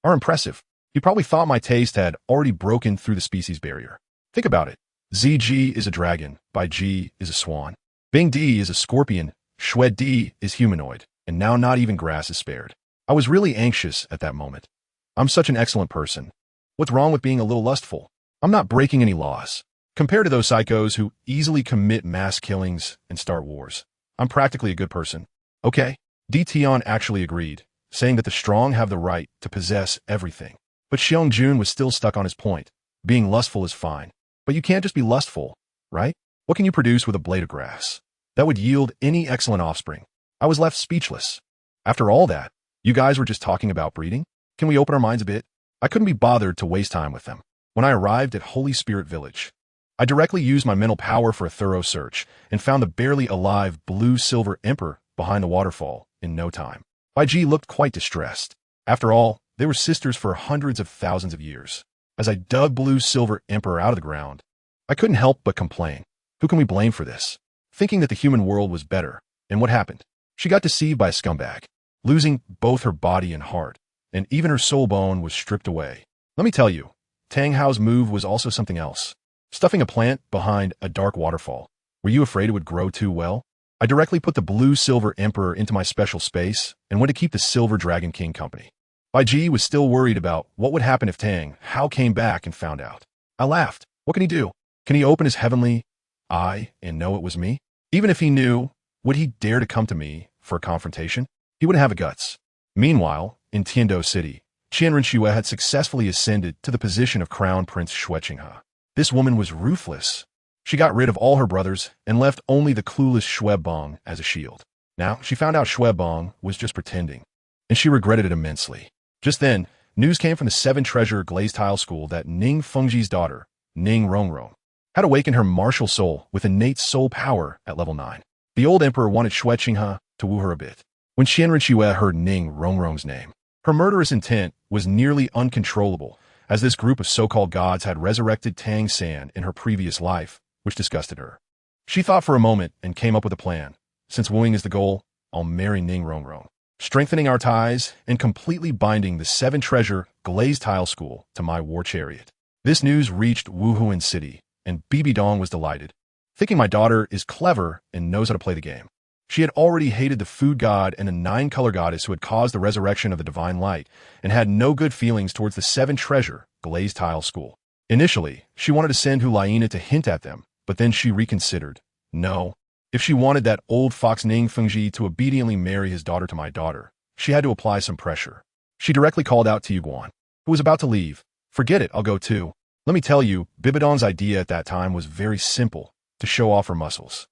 are impressive." He probably thought my taste had already broken through the species barrier. Think about it. ZG is a dragon, Bai Ji is a swan, Bing Di is a scorpion, Shui Di is humanoid, and now not even grass is spared. I was really anxious at that moment. I'm such an excellent person. What's wrong with being a little lustful? I'm not breaking any laws. Compared to those psychos who easily commit mass killings and start wars, I'm practically a good person. Okay, Tion actually agreed, saying that the strong have the right to possess everything. But Xiong was still stuck on his point. Being lustful is fine, but you can't just be lustful, right? What can you produce with a blade of grass that would yield any excellent offspring? I was left speechless. After all that, you guys were just talking about breeding? Can we open our minds a bit? I couldn't be bothered to waste time with them. When I arrived at Holy Spirit Village, I directly used my mental power for a thorough search and found the barely alive Blue-Silver Emperor behind the waterfall in no time. Bai Ji looked quite distressed. After all, they were sisters for hundreds of thousands of years. As I dug Blue-Silver Emperor out of the ground, I couldn't help but complain. Who can we blame for this? Thinking that the human world was better. And what happened? She got deceived by a scumbag, losing both her body and heart, and even her soul bone was stripped away. Let me tell you, Tang Hao's move was also something else. Stuffing a plant behind a dark waterfall. Were you afraid it would grow too well? I directly put the Blue-Silver Emperor into my special space and went to keep the Silver Dragon King company. Bai Ji was still worried about what would happen if Tang Hao came back and found out. I laughed. What can he do? Can he open his heavenly eye and know it was me? Even if he knew, would he dare to come to me for a confrontation? He wouldn't have the guts. Meanwhile, in Tiando City, Qianren Xue had successfully ascended to the position of Crown Prince Shueqinghe. This woman was ruthless. She got rid of all her brothers and left only the clueless Xuebong as a shield. Now, she found out Xuebong was just pretending, and she regretted it immensely. Just then, news came from the seven-treasure glazed tile school that Ning Fengji's daughter, Ning Rongrong, had awakened her martial soul with innate soul power at level 9. The old emperor wanted Shueqinghe to woo her a bit. When Qianren Xue heard Ning Rongrong's name, her murderous intent was nearly uncontrollable, as this group of so-called gods had resurrected Tang San in her previous life, which disgusted her. She thought for a moment and came up with a plan. Since wooing is the goal, I'll marry Ning Rongrong, strengthening our ties and completely binding the seven-treasure glazed tile school to my war chariot. This news reached Wuhuan City, and Bibi Dong was delighted, thinking my daughter is clever and knows how to play the game. She had already hated the food god and the nine-color goddess who had caused the resurrection of the divine light, and had no good feelings towards the seven-treasure glazed tile school. Initially, she wanted to send Hulaina to hint at them, but then she reconsidered. No, if she wanted that old fox Ning Fengji to obediently marry his daughter to my daughter, she had to apply some pressure. She directly called out to Yuguan, who was about to leave. Forget it, I'll go too. Let me tell you, Bibidon's idea at that time was very simple, to show off her muscles.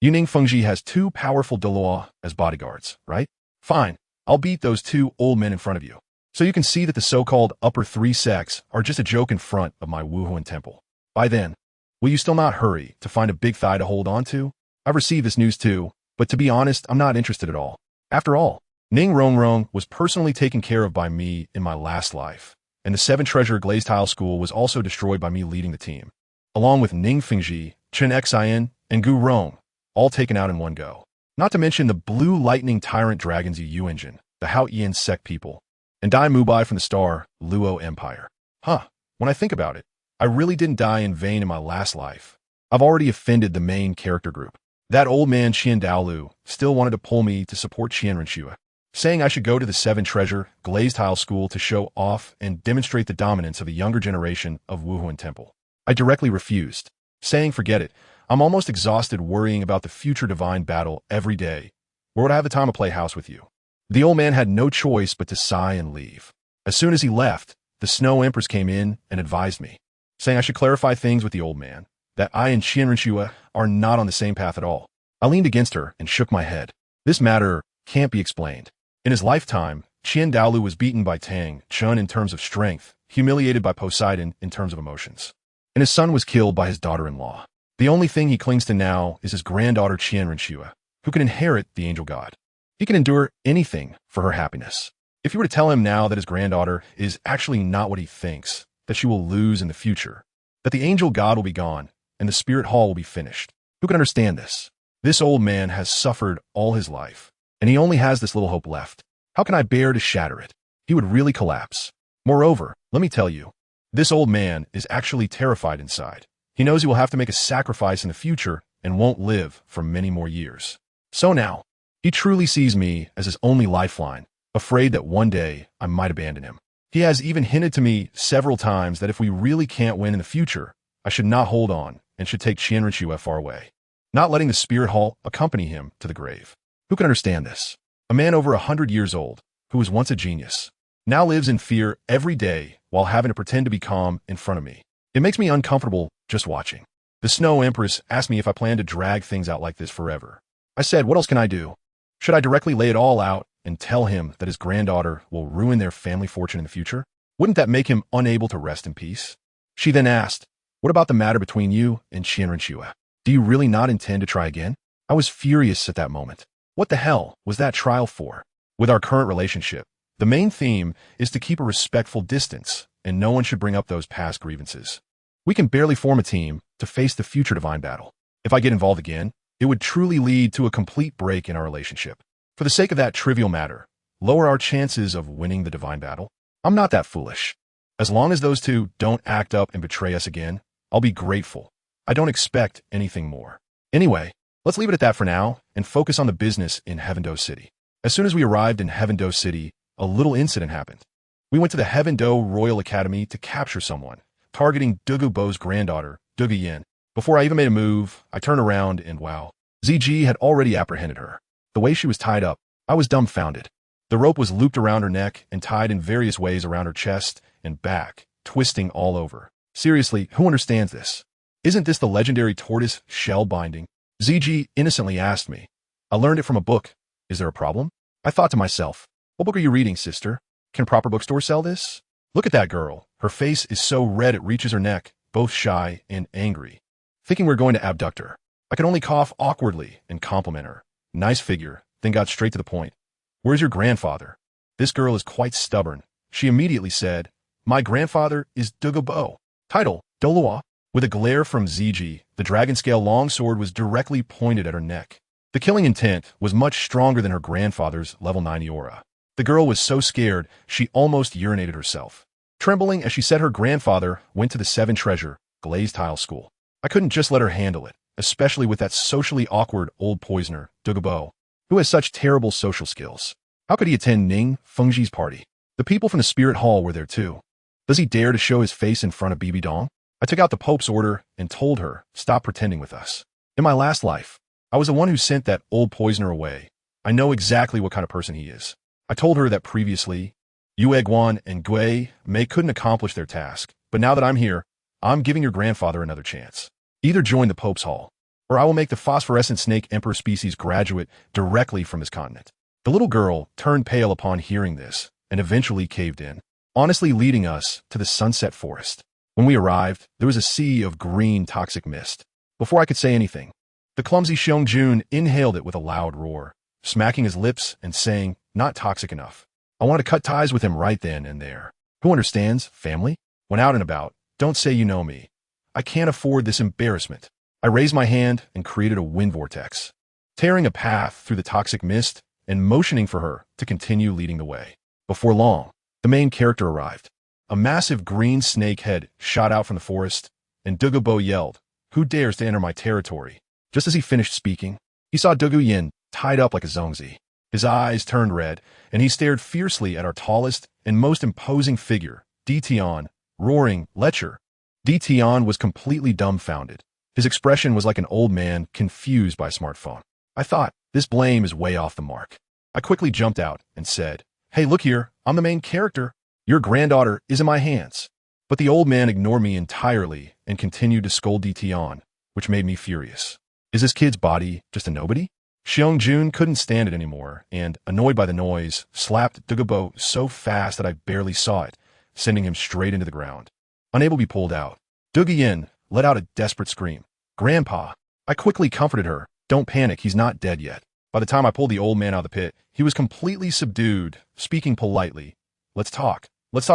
Yuning Fengji has two powerful Douluo as bodyguards, right? Fine, I'll beat those two old men in front of you. So you can see that the so-called upper three sects are just a joke in front of my Wuhuan temple. By then, will you still not hurry to find a big thigh to hold on to? I've received this news too, but to be honest, I'm not interested at all. After all, Ning Rongrong was personally taken care of by me in my last life, and the seven-treasure glazed tile school was also destroyed by me leading the team, along with Ning Fengji, Chen Xian, and Gu Rong, all taken out in one go. Not to mention the blue lightning tyrant dragons Yu engine, the Hao Yin sect people, and Dai Mubai from the star Luo Empire. When I think about it, I really didn't die in vain in my last life. I've already offended the main character group. That old man Dalu still wanted to pull me to support Qianrenshua, saying I should go to the Seven Treasure glazed tile school to show off and demonstrate the dominance of the younger generation of Wuhuan Temple. I directly refused, saying forget it, I'm almost exhausted worrying about the future divine battle every day. Where would I have the time to play house with you? The old man had no choice but to sigh and leave. As soon as he left, the Snow Empress came in and advised me, saying I should clarify things with the old man, that I and Qianrenshua are not on the same path at all. I leaned against her and shook my head. This matter can't be explained. In his lifetime, Dalu was beaten by Tang Chun in terms of strength, humiliated by Poseidon in terms of emotions. And his son was killed by his daughter-in-law. The only thing he clings to now is his granddaughter Qianrenshua, who can inherit the angel god. He can endure anything for her happiness. If you were to tell him now that his granddaughter is actually not what he thinks, that she will lose in the future, that the angel god will be gone, and the spirit hall will be finished, who can understand this? This old man has suffered all his life, and he only has this little hope left. How can I bear to shatter it? He would really collapse. Moreover, let me tell you, this old man is actually terrified inside. He knows he will have to make a sacrifice in the future and won't live for many more years. So now, he truly sees me as his only lifeline, afraid that one day I might abandon him. He has even hinted to me several times that if we really can't win in the future, I should not hold on and should take Qianrenshua far away, not letting the spirit hall accompany him to the grave. Who can understand this? A man over 100 years old, who was once a genius, now lives in fear every day while having to pretend to be calm in front of me. It makes me uncomfortable just watching. The Snow Empress asked me if I plan to drag things out like this forever. I said, what else can I do? Should I directly lay it all out and tell him that his granddaughter will ruin their family fortune in the future? Wouldn't that make him unable to rest in peace? She then asked, what about the matter between you and Qianrenshua? Do you really not intend to try again? I was furious at that moment. What the hell was that trial for? With our current relationship, the main theme is to keep a respectful distance, and no one should bring up those past grievances. We can barely form a team to face the future divine battle. If I get involved again, it would truly lead to a complete break in our relationship. For the sake of that trivial matter, lower our chances of winning the divine battle? I'm not that foolish. As long as those two don't act up and betray us again, I'll be grateful. I don't expect anything more. Anyway, let's leave it at that for now and focus on the business in Heaven-Do City. As soon as we arrived in Heaven-Do City, a little incident happened. We went to the Heaven-Do Royal Academy to capture someone, targeting Dugu Bo's granddaughter, Dugu Yin. Before I even made a move, I turned around and wow, ZG had already apprehended her. The way she was tied up, I was dumbfounded. The rope was looped around her neck and tied in various ways around her chest and back, twisting all over. Seriously, who understands this? Isn't this the legendary tortoise shell binding? ZG innocently asked me. I learned it from a book. Is there a problem? I thought to myself, what book are you reading, sister? Can proper bookstores sell this? Look at that girl. Her face is so red it reaches her neck, both shy and angry. Thinking we're going to abduct her, I could only cough awkwardly and compliment her. Nice figure, then got straight to the point. Where's your grandfather? This girl is quite stubborn. She immediately said, my grandfather is Dugu Bo. Title, Douluo. With a glare from ZG, the dragon scale longsword was directly pointed at her neck. The killing intent was much stronger than her grandfather's level 90 aura. The girl was so scared, she almost urinated herself. Trembling as she said her grandfather went to the Seven Treasure glazed tile school. I couldn't just let her handle it, especially with that socially awkward old poisoner, Dugu Bo, who has such terrible social skills. How could he attend Ning Fengji's party? The people from the Spirit Hall were there too. Does he dare to show his face in front of Bibi Dong? I took out the Pope's order and told her, stop pretending with us. In my last life, I was the one who sent that old poisoner away. I know exactly what kind of person he is. I told her that previously, Yue Guan and Gui Mei couldn't accomplish their task, but now that I'm here, I'm giving your grandfather another chance. Either join the Pope's Hall, or I will make the phosphorescent snake emperor species graduate directly from this continent. The little girl turned pale upon hearing this, and eventually caved in, honestly leading us to the sunset forest. When we arrived, there was a sea of green toxic mist. Before I could say anything, the clumsy Xiong-jun inhaled it with a loud roar, smacking his lips and saying, not toxic enough. I wanted to cut ties with him right then and there. Who understands, family? When out and about, don't say you know me. I can't afford this embarrassment. I raised my hand and created a wind vortex, tearing a path through the toxic mist and motioning for her to continue leading the way. Before long, the main character arrived. A massive green snake head shot out from the forest, and Dugu Bo yelled, who dares to enter my territory? Just as he finished speaking, he saw Douluo tied up like a zongzi. His eyes turned red, and he stared fiercely at our tallest and most imposing figure, Tian, roaring, "Lecher!" Tian was completely dumbfounded. His expression was like an old man confused by a smartphone. I thought, this blame is way off the mark. I quickly jumped out and said, "Hey, look here, I'm the main character. Your granddaughter is in my hands." But the old man ignored me entirely and continued to scold Tian, which made me furious. Is this kid's body just a nobody? Xiong-jun couldn't stand it anymore and, annoyed by the noise, slapped Douluo so fast that I barely saw it, sending him straight into the ground. Unable to be pulled out, Douluo let out a desperate scream. "Grandpa!" I quickly comforted her. "Don't panic, he's not dead yet." By the time I pulled the old man out of the pit, he was completely subdued, speaking politely. Let's talk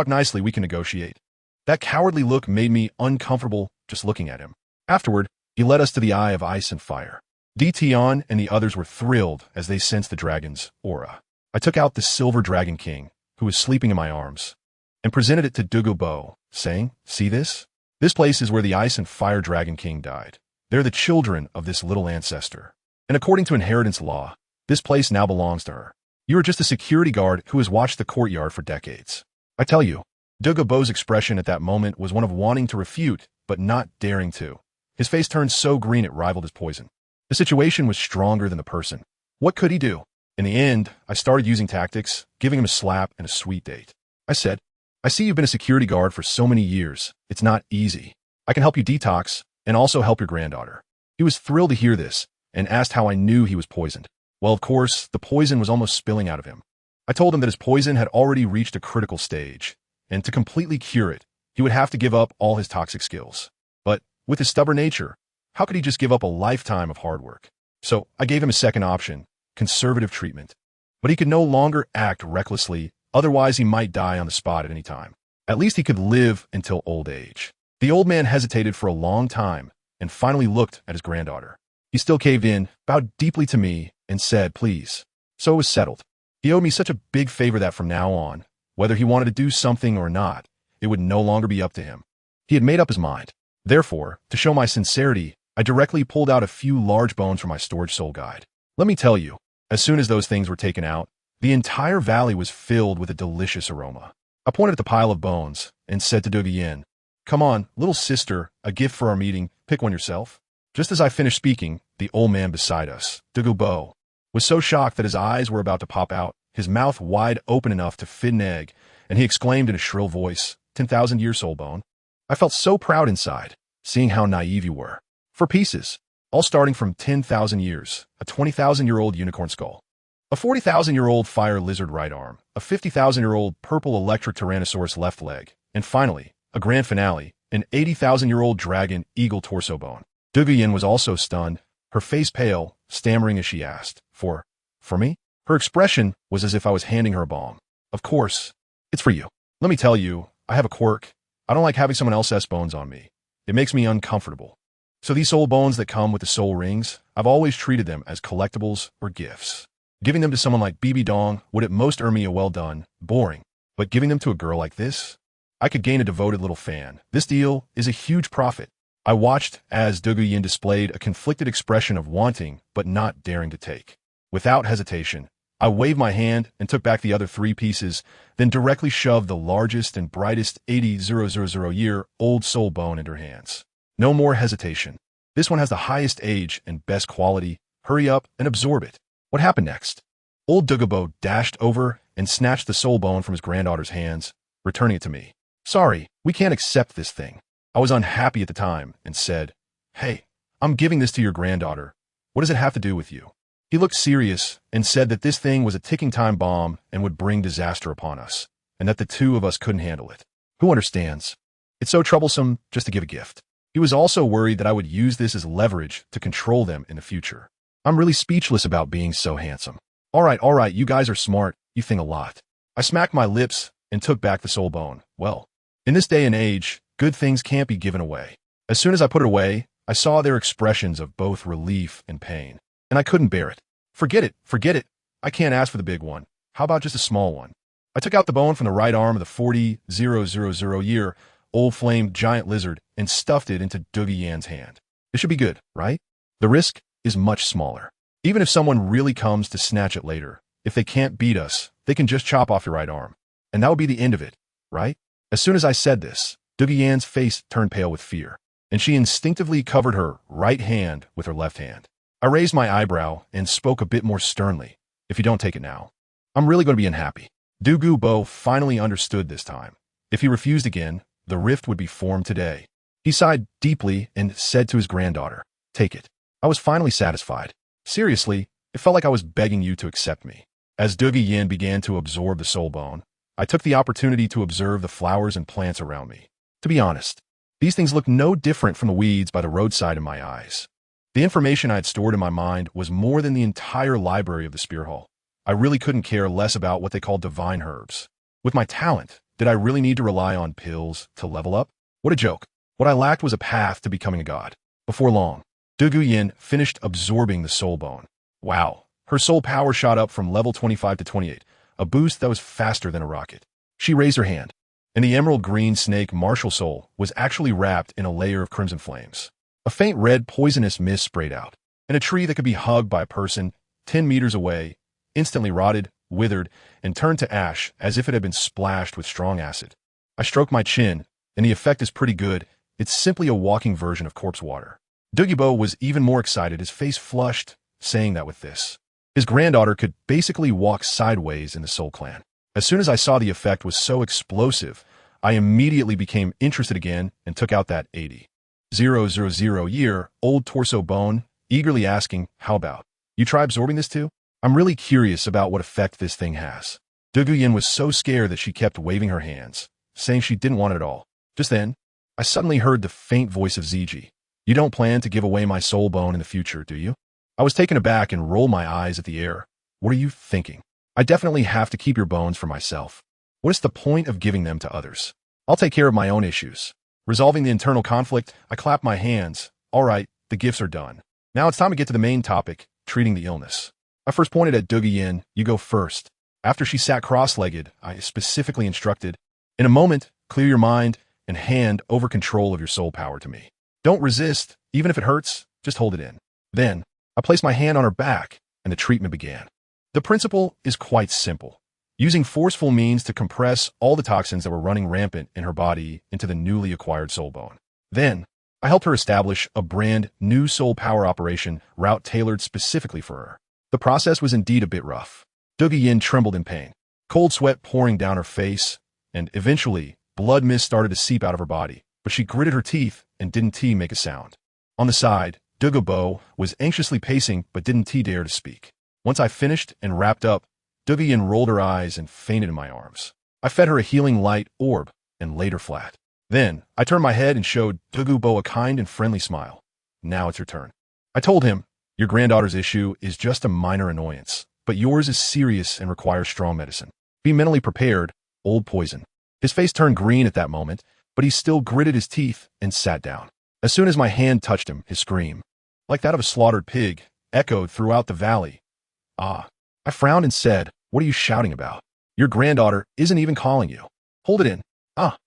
nicely, we can negotiate." That cowardly look made me uncomfortable just looking at him. Afterward, he led us to the Eye of Ice and Fire. Tian and the others were thrilled as they sensed the dragon's aura. I took out the Silver Dragon King, who was sleeping in my arms, and presented it to Douluo, saying, "See this? This place is where the Ice and Fire Dragon King died. They're the children of this little ancestor. And according to inheritance law, this place now belongs to her. You are just a security guard who has watched the courtyard for decades." I tell you, Douluo's expression at that moment was one of wanting to refute, but not daring to. His face turned so green it rivaled his poison. The situation was stronger than the person. What could he do? In the end, I started using tactics, giving him a slap and a sweet date. I said, "I see you've been a security guard for so many years. It's not easy. I can help you detox and also help your granddaughter." He was thrilled to hear this and asked how I knew he was poisoned. Well, of course, the poison was almost spilling out of him. I told him that his poison had already reached a critical stage, and to completely cure it, he would have to give up all his toxic skills. But with his stubborn nature, how could he just give up a lifetime of hard work? So I gave him a second option, conservative treatment. But he could no longer act recklessly, otherwise he might die on the spot at any time. At least he could live until old age. The old man hesitated for a long time and finally looked at his granddaughter. He still caved in, bowed deeply to me, and said, "Please." So it was settled. He owed me such a big favor that from now on, whether he wanted to do something or not, it would no longer be up to him. He had made up his mind. Therefore, to show my sincerity, I directly pulled out a few large bones from my storage soul guide. Let me tell you, as soon as those things were taken out, the entire valley was filled with a delicious aroma. I pointed at the pile of bones and said to Douluo, "Come on, little sister, a gift for our meeting, pick one yourself." Just as I finished speaking, the old man beside us, Douluo, was so shocked that his eyes were about to pop out, his mouth wide open enough to fit an egg, and he exclaimed in a shrill voice, 10,000 years, soul bone." I felt so proud inside, seeing how naive you were. 4 pieces, all starting from 10,000 years, a 20,000-year-old unicorn skull, a 40,000-year-old fire lizard right arm, a 50,000-year-old purple electric tyrannosaurus left leg, and finally, a grand finale, an 80,000-year-old dragon eagle torso bone. Douluo was also stunned, her face pale, stammering as she asked, For me? Her expression was as if I was handing her a bomb. "Of course, it's for you. Let me tell you, I have a quirk. I don't like having someone else's bones on me. It makes me uncomfortable. So these soul bones that come with the soul rings, I've always treated them as collectibles or gifts. Giving them to someone like Bibi Dong would at most earn me a well done, boring. But giving them to a girl like this, I could gain a devoted little fan. This deal is a huge profit." I watched as Douluo displayed a conflicted expression of wanting but not daring to take. Without hesitation, I waved my hand and took back the other 3 pieces, then directly shoved the largest and brightest 80,000-year-old soul bone into her hands. No more hesitation. This one has the highest age and best quality. Hurry up and absorb it. What happened next? Old Douluo dashed over and snatched the soul bone from his granddaughter's hands, returning it to me. "Sorry, we can't accept this thing." I was unhappy at the time and said, "Hey, I'm giving this to your granddaughter. What does it have to do with you?" He looked serious and said that this thing was a ticking time bomb and would bring disaster upon us, and that the 2 of us couldn't handle it. Who understands? It's so troublesome just to give a gift. He was also worried that I would use this as leverage to control them in the future. I'm really speechless about being so handsome. All right, you guys are smart. You think a lot. I smacked my lips and took back the soul bone. Well, in this day and age, good things can't be given away. As soon as I put it away, I saw their expressions of both relief and pain, and I couldn't bear it. Forget it. I can't ask for the big one. How about just a small one?" I took out the bone from the right arm of the 40,000-year-old flamed giant lizard and stuffed it into Douluo's hand. "This should be good, right?" The risk is much smaller. Even if someone really comes to snatch it later, if they can't beat us, they can just chop off your right arm. And that would be the end of it, right? As soon as I said this, Yan's face turned pale with fear, and she instinctively covered her right hand with her left hand. I raised my eyebrow and spoke a bit more sternly. If you don't take it now, I'm really going to be unhappy. Douluo finally understood this time. If he refused again, the rift would be formed today. He sighed deeply and said to his granddaughter, "Take it." I was finally satisfied. Seriously, it felt like I was begging you to accept me. As Yan began to absorb the soul bone, I took the opportunity to observe the flowers and plants around me. To be honest, these things looked no different from the weeds by the roadside in my eyes. The information I had stored in my mind was more than the entire library of the Spear Hall. I really couldn't care less about what they called divine herbs. With my talent, did I really need to rely on pills to level up? What a joke. What I lacked was a path to becoming a god. Before long, Yan finished absorbing the soul bone. Wow, her soul power shot up from level 25 to 28, a boost that was faster than a rocket. She raised her hand, and the emerald green snake martial soul was actually wrapped in a layer of crimson flames. A faint red poisonous mist sprayed out, and a tree that could be hugged by a person 10 meters away instantly rotted, withered, and turned to ash as if it had been splashed with strong acid. I stroked my chin, and the effect is pretty good. It's simply a walking version of corpse water. Douluo was even more excited, his face flushed, saying that with this, his granddaughter could basically walk sideways in the Soul Clan. As soon as I saw the effect was so explosive, I immediately became interested again and took out that 80,000-year-old torso bone, eagerly asking, "How about you try absorbing this too? I'm really curious about what effect this thing has." Yan was so scared that she kept waving her hands, saying she didn't want it at all. Just then, I suddenly heard the faint voice of Ziji. "You don't plan to give away my soul bone in the future, do you?" I was taken aback and rolled my eyes at the air. "What are you thinking? I definitely have to keep your bones for myself. What is the point of giving them to others? I'll take care of my own issues." Resolving the internal conflict, I clapped my hands. "All right, the gifts are done. Now it's time to get to the main topic, treating the illness." I first pointed at Yan. "You go first." After she sat cross-legged, I specifically instructed, "In a moment, clear your mind and hand over control of your soul power to me. Don't resist, even if it hurts, just hold it in." Then, I placed my hand on her back, and the treatment began. The principle is quite simple. Using forceful means to compress all the toxins that were running rampant in her body into the newly acquired soul bone. Then, I helped her establish a brand new soul power operation route tailored specifically for her. The process was indeed a bit rough. Yan trembled in pain, cold sweat pouring down her face, and eventually, blood mist started to seep out of her body, but she gritted her teeth and didn't make a sound. On the side, Douluo was anxiously pacing but didn't dare to speak. Once I finished and wrapped up, Yan rolled her eyes and fainted in my arms. I fed her a healing light orb and laid her flat. Then, I turned my head and showed Douluo a kind and friendly smile. "Now it's your turn." I told him, "Your granddaughter's issue is just a minor annoyance, but yours is serious and requires strong medicine. Be mentally prepared, old poison." His face turned green at that moment, but he still gritted his teeth and sat down. As soon as my hand touched him, his scream, like that of a slaughtered pig, echoed throughout the valley. "Ah." I frowned and said, "What are you shouting about? Your granddaughter isn't even calling you. Hold it in." "Ah,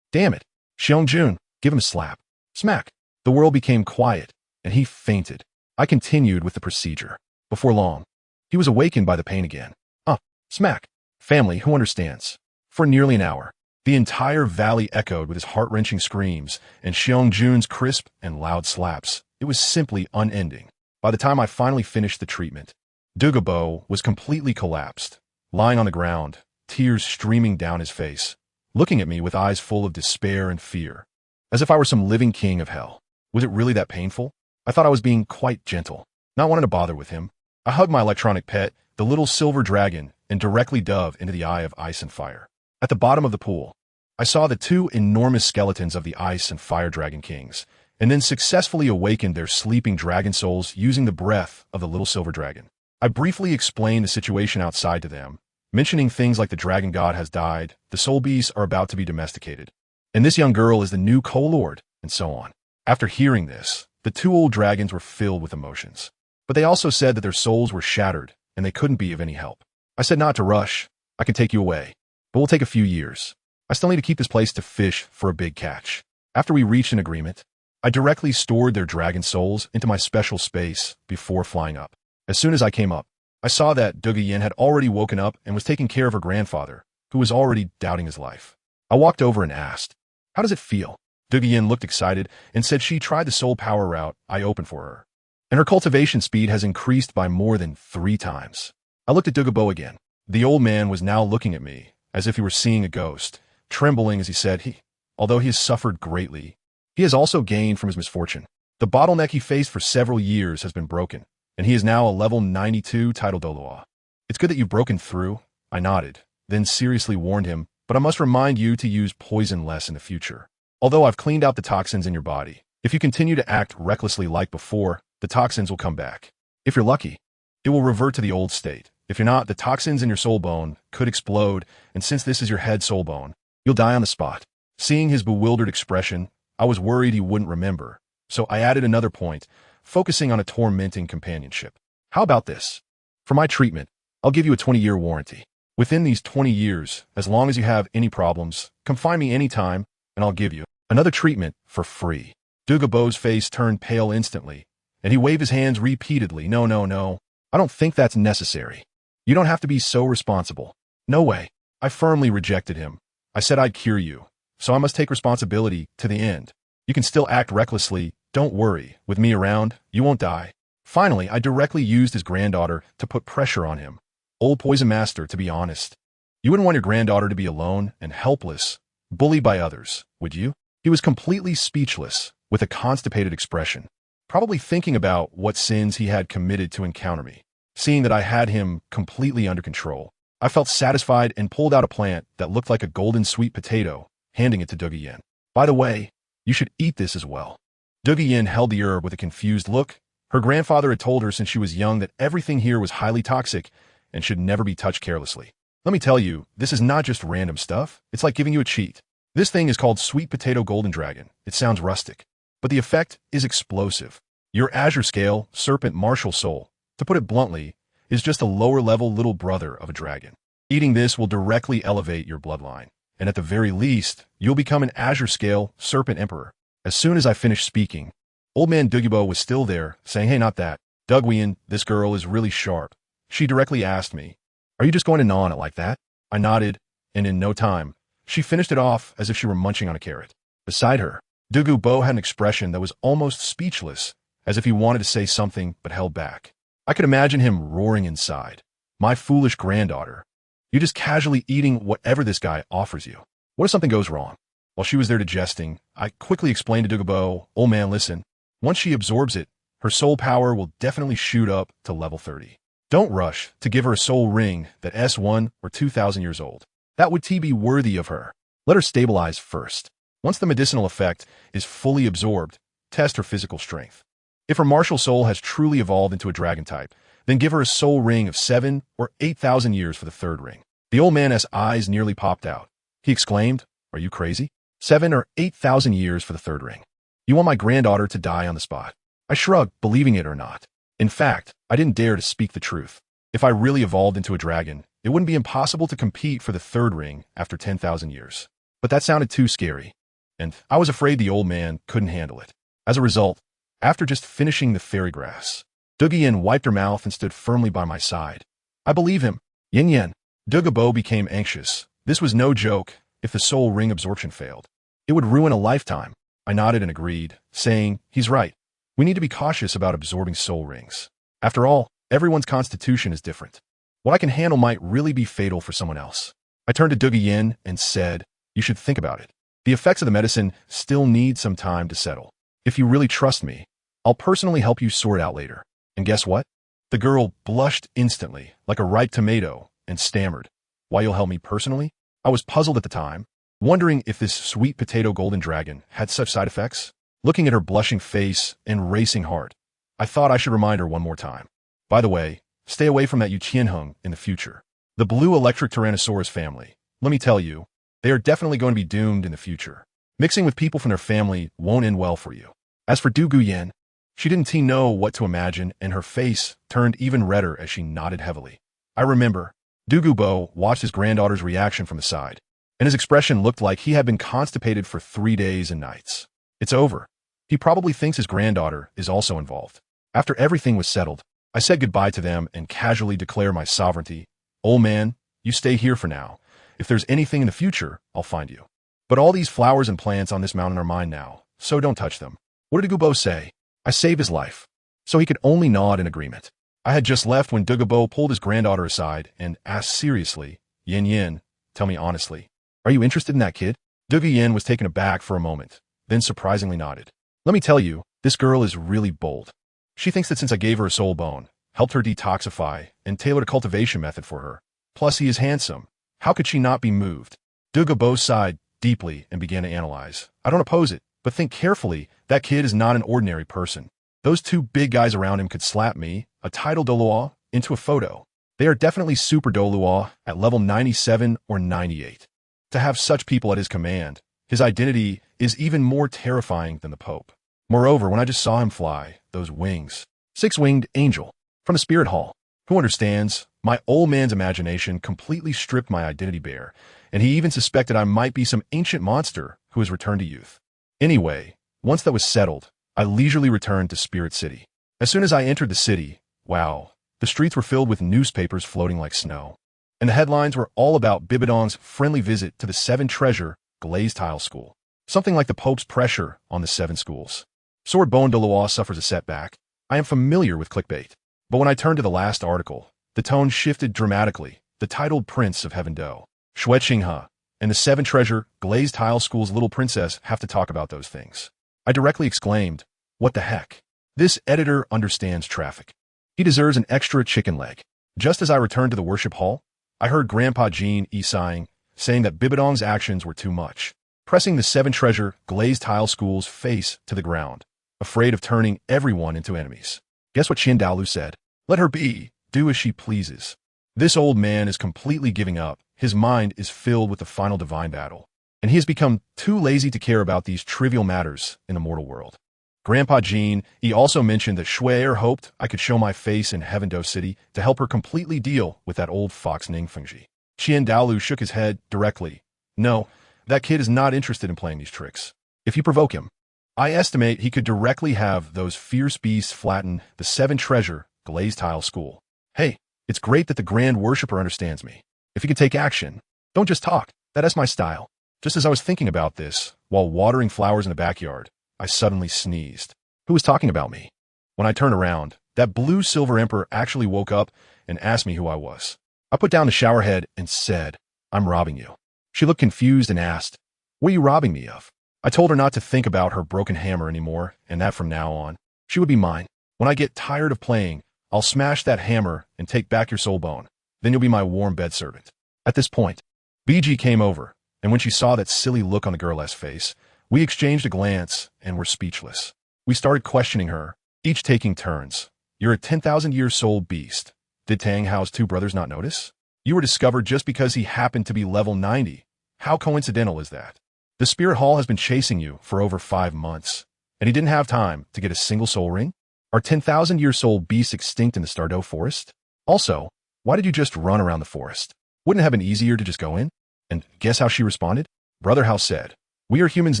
damn it. Xiangjun, give him a slap." Smack. The world became quiet, and he fainted. I continued with the procedure. Before long, he was awakened by the pain again. "Ah, smack. Family, who understands?" For nearly an hour, the entire valley echoed with his heart-wrenching screams and Xiangjun's crisp and loud slaps. It was simply unending. By the time I finally finished the treatment, Douluo was completely collapsed, lying on the ground, tears streaming down his face, looking at me with eyes full of despair and fear, as if I were some living king of hell. Was it really that painful? I thought I was being quite gentle, not wanting to bother with him. I hugged my electronic pet, the little silver dragon, and directly dove into the eye of ice and fire. At the bottom of the pool, I saw the two enormous skeletons of the ice and fire dragon kings, and then successfully awakened their sleeping dragon souls using the breath of the little silver dragon. I briefly explained the situation outside to them, mentioning things like the dragon god has died, the soul beasts are about to be domesticated, and this young girl is the new co-lord, and so on. After hearing this, the two old dragons were filled with emotions. But they also said that their souls were shattered, and they couldn't be of any help. I said not to rush. I can take you away, but we'll take a few years. I still need to keep this place to fish for a big catch. After we reached an agreement, I directly stored their dragon souls into my special space before flying up. As soon as I came up, I saw that toJoin had already woken up and was taking care of her grandfather, who was already doubting his life. I walked over and asked, "How does it feel?" toJoin looked excited and said she tried the soul power route I opened for her, and her cultivation speed has increased by more than 3 times. I looked at Douluo again. The old man was now looking at me, as if he were seeing a ghost, trembling as he said, although he has suffered greatly, he has also gained from his misfortune. The bottleneck he faced for several years has been broken, and he is now a level 92 title Douluo. It's good that you've broken through, I nodded, then seriously warned him, but I must remind you to use poison less in the future. Although I've cleaned out the toxins in your body, if you continue to act recklessly like before, the toxins will come back. If you're lucky, it will revert to the old state. If you're not, the toxins in your soul bone could explode, and since this is your head soul bone, you'll die on the spot. Seeing his bewildered expression, I was worried he wouldn't remember, so I added another point, focusing on a tormenting companionship. How about this? For my treatment, I'll give you a 20-year warranty. Within these 20 years, as long as you have any problems, come find me anytime, and I'll give you another treatment for free. Douluo's face turned pale instantly, and he waved his hands repeatedly. No, no, no. I don't think that's necessary. You don't have to be so responsible. No way. I firmly rejected him. I said I'd cure you, so I must take responsibility to the end. You can still act recklessly. Don't worry. With me around, you won't die. Finally, I directly used his granddaughter to put pressure on him. Old Poison Master, to be honest, you wouldn't want your granddaughter to be alone and helpless, bullied by others, would you? He was completely speechless, with a constipated expression, probably thinking about what sins he had committed to encounter me. Seeing that I had him completely under control, I felt satisfied and pulled out a plant that looked like a golden sweet potato, handing it to toJoin. By the way, you should eat this as well. toJoin held the herb with a confused look. Her grandfather had told her since she was young that everything here was highly toxic and should never be touched carelessly. Let me tell you, this is not just random stuff. It's like giving you a cheat. This thing is called Sweet Potato Golden Dragon. It sounds rustic, but the effect is explosive. Your Azure Scale, Serpent Martial Soul, to put it bluntly, is just a lower-level little brother of a dragon. Eating this will directly elevate your bloodline, and at the very least, you'll become an Azure Scale Serpent Emperor. As soon as I finished speaking, Old Man Douluo was still there, saying, "Hey, not that. toJoin, this girl is really sharp." She directly asked me, "Are you just going to gnaw on it like that?" I nodded, and in no time, she finished it off as if she were munching on a carrot. Beside her, Douluo had an expression that was almost speechless, as if he wanted to say something but held back. I could imagine him roaring inside. "My foolish granddaughter. You're just casually eating whatever this guy offers you. What if something goes wrong?" While she was there digesting, I quickly explained to Douluo, "Old man, listen. Once she absorbs it, her soul power will definitely shoot up to level 30. Don't rush to give her a soul ring that's 1 or 2,000 years old. That would be worthy of her. Let her stabilize first. Once the medicinal effect is fully absorbed, test her physical strength. If her martial soul has truly evolved into a dragon type, then give her a soul ring of 7 or 8,000 years for the 3rd ring." The old man's eyes nearly popped out. He exclaimed, "Are you crazy? 7 or 8,000 years for the 3rd ring? You want my granddaughter to die on the spot?" I shrugged, believing it or not. In fact, I didn't dare to speak the truth. If I really evolved into a dragon, it wouldn't be impossible to compete for the 3rd ring after 10,000 years. But that sounded too scary, and I was afraid the old man couldn't handle it. As a result, after just finishing the fairy grass, toJoin wiped her mouth and stood firmly by my side. I believe him. Yin Yen. Douluo became anxious. This was no joke. If the soul ring absorption failed, it would ruin a lifetime. I nodded and agreed, saying, "He's right. We need to be cautious about absorbing soul rings. After all, everyone's constitution is different. What I can handle might really be fatal for someone else." I turned to toJoin and said, "You should think about it. The effects of the medicine still need some time to settle. If you really trust me, I'll personally help you sort it out later." And guess what? The girl blushed instantly, like a ripe tomato, and stammered, "Why, you'll help me personally?" I was puzzled at the time, wondering if this sweet potato golden dragon had such side effects. Looking at her blushing face and racing heart, I thought I should remind her one more time. "By the way, stay away from that Yuqianheng in the future. The blue electric Tyrannosaurus family, let me tell you, they are definitely going to be doomed in the future. Mixing with people from their family won't end well for you." As for toJoin, she didn't know what to imagine, and her face turned even redder as she nodded heavily. I remember, Douluo watched his granddaughter's reaction from the side, and his expression looked like he had been constipated for 3 days and nights. "It's over. He probably thinks his granddaughter is also involved. After everything was settled, I said goodbye to them and casually declare my sovereignty. Old man, you stay here for now. If there's anything in the future, I'll find you. But all these flowers and plants on this mountain are mine now, so don't touch them. What did Dugubo say? I saved his life. So he could only nod in agreement. I had just left when Dugubo pulled his granddaughter aside and asked seriously, Yin Yin, tell me honestly, are you interested in that kid? Dugu Yin was taken aback for a moment, then surprisingly nodded. Let me tell you, this girl is really bold. She thinks that since I gave her a soul bone, helped her detoxify, and tailored a cultivation method for her, plus he is handsome, how could she not be moved? Dugubo sighed deeply and began to analyze. I don't oppose it, but think carefully, that kid is not an ordinary person. Those two big guys around him could slap me, a title Douluo, into a photo. They are definitely super Douluo at level 97 or 98. To have such people at his command, his identity is even more terrifying than the Pope. Moreover, when I just saw him fly, those wings. Six-winged angel. From the spirit hall. Who understands? My old man's imagination completely stripped my identity bare, and he even suspected I might be some ancient monster who has returned to youth. Anyway, once that was settled, I leisurely returned to Spirit City. As soon as I entered the city, wow, the streets were filled with newspapers floating like snow. And the headlines were all about Bibidong's friendly visit to the 7-treasure glazed tile school. Something like the Pope's pressure on the 7 schools. Sword Bone Douluo suffers a setback. I am familiar with clickbait. But when I turned to the last article, the tone shifted dramatically. The titled Prince of Heaven Do, Shui Qinghe, and the 7-treasure glazed tile school's little princess have to talk about those things. I directly exclaimed, what the heck? This editor understands traffic. He deserves an extra chicken leg. Just as I returned to the worship hall, I heard Grandpa Jean sighing, saying that Bibidong's actions were too much, pressing the 7-treasure glazed tile school's face to the ground, afraid of turning everyone into enemies. Guess what Dalu said? Let her be, do as she pleases. This old man is completely giving up. His mind is filled with the final divine battle, and he has become too lazy to care about these trivial matters in the mortal world. Grandpa Jean, he also mentioned that Shui hoped I could show my face in Heaven Do City to help her completely deal with that old fox Ningfengji. Dalu shook his head directly. No, that kid is not interested in playing these tricks. If you provoke him, I estimate he could directly have those fierce beasts flatten the 7-treasure glazed tile school. Hey, it's great that the Grand Worshipper understands me. If he could take action, don't just talk. That's my style. Just as I was thinking about this, while watering flowers in the backyard, I suddenly sneezed. Who was talking about me? When I turned around, that blue silver emperor actually woke up and asked me who I was. I put down the shower head and said, I'm robbing you. She looked confused and asked, what are you robbing me of? I told her not to think about her broken hammer anymore, and that from now on, she would be mine. When I get tired of playing, I'll smash that hammer and take back your soul bone. Then you'll be my warm bed servant. At this point, BG came over, and when she saw that silly look on the girl's face, we exchanged a glance and were speechless. We started questioning her, each taking turns. You're a 10,000-year soul beast. Did Tang Hao's 2 brothers not notice? You were discovered just because he happened to be level 90. How coincidental is that? The Spirit Hall has been chasing you for over 5 months, and he didn't have time to get a single soul ring? Are 10,000-year soul beasts extinct in the Stardew Forest? Also, why did you just run around the forest? Wouldn't it have been easier to just go in? And guess how she responded? Brother Hao said, we are humans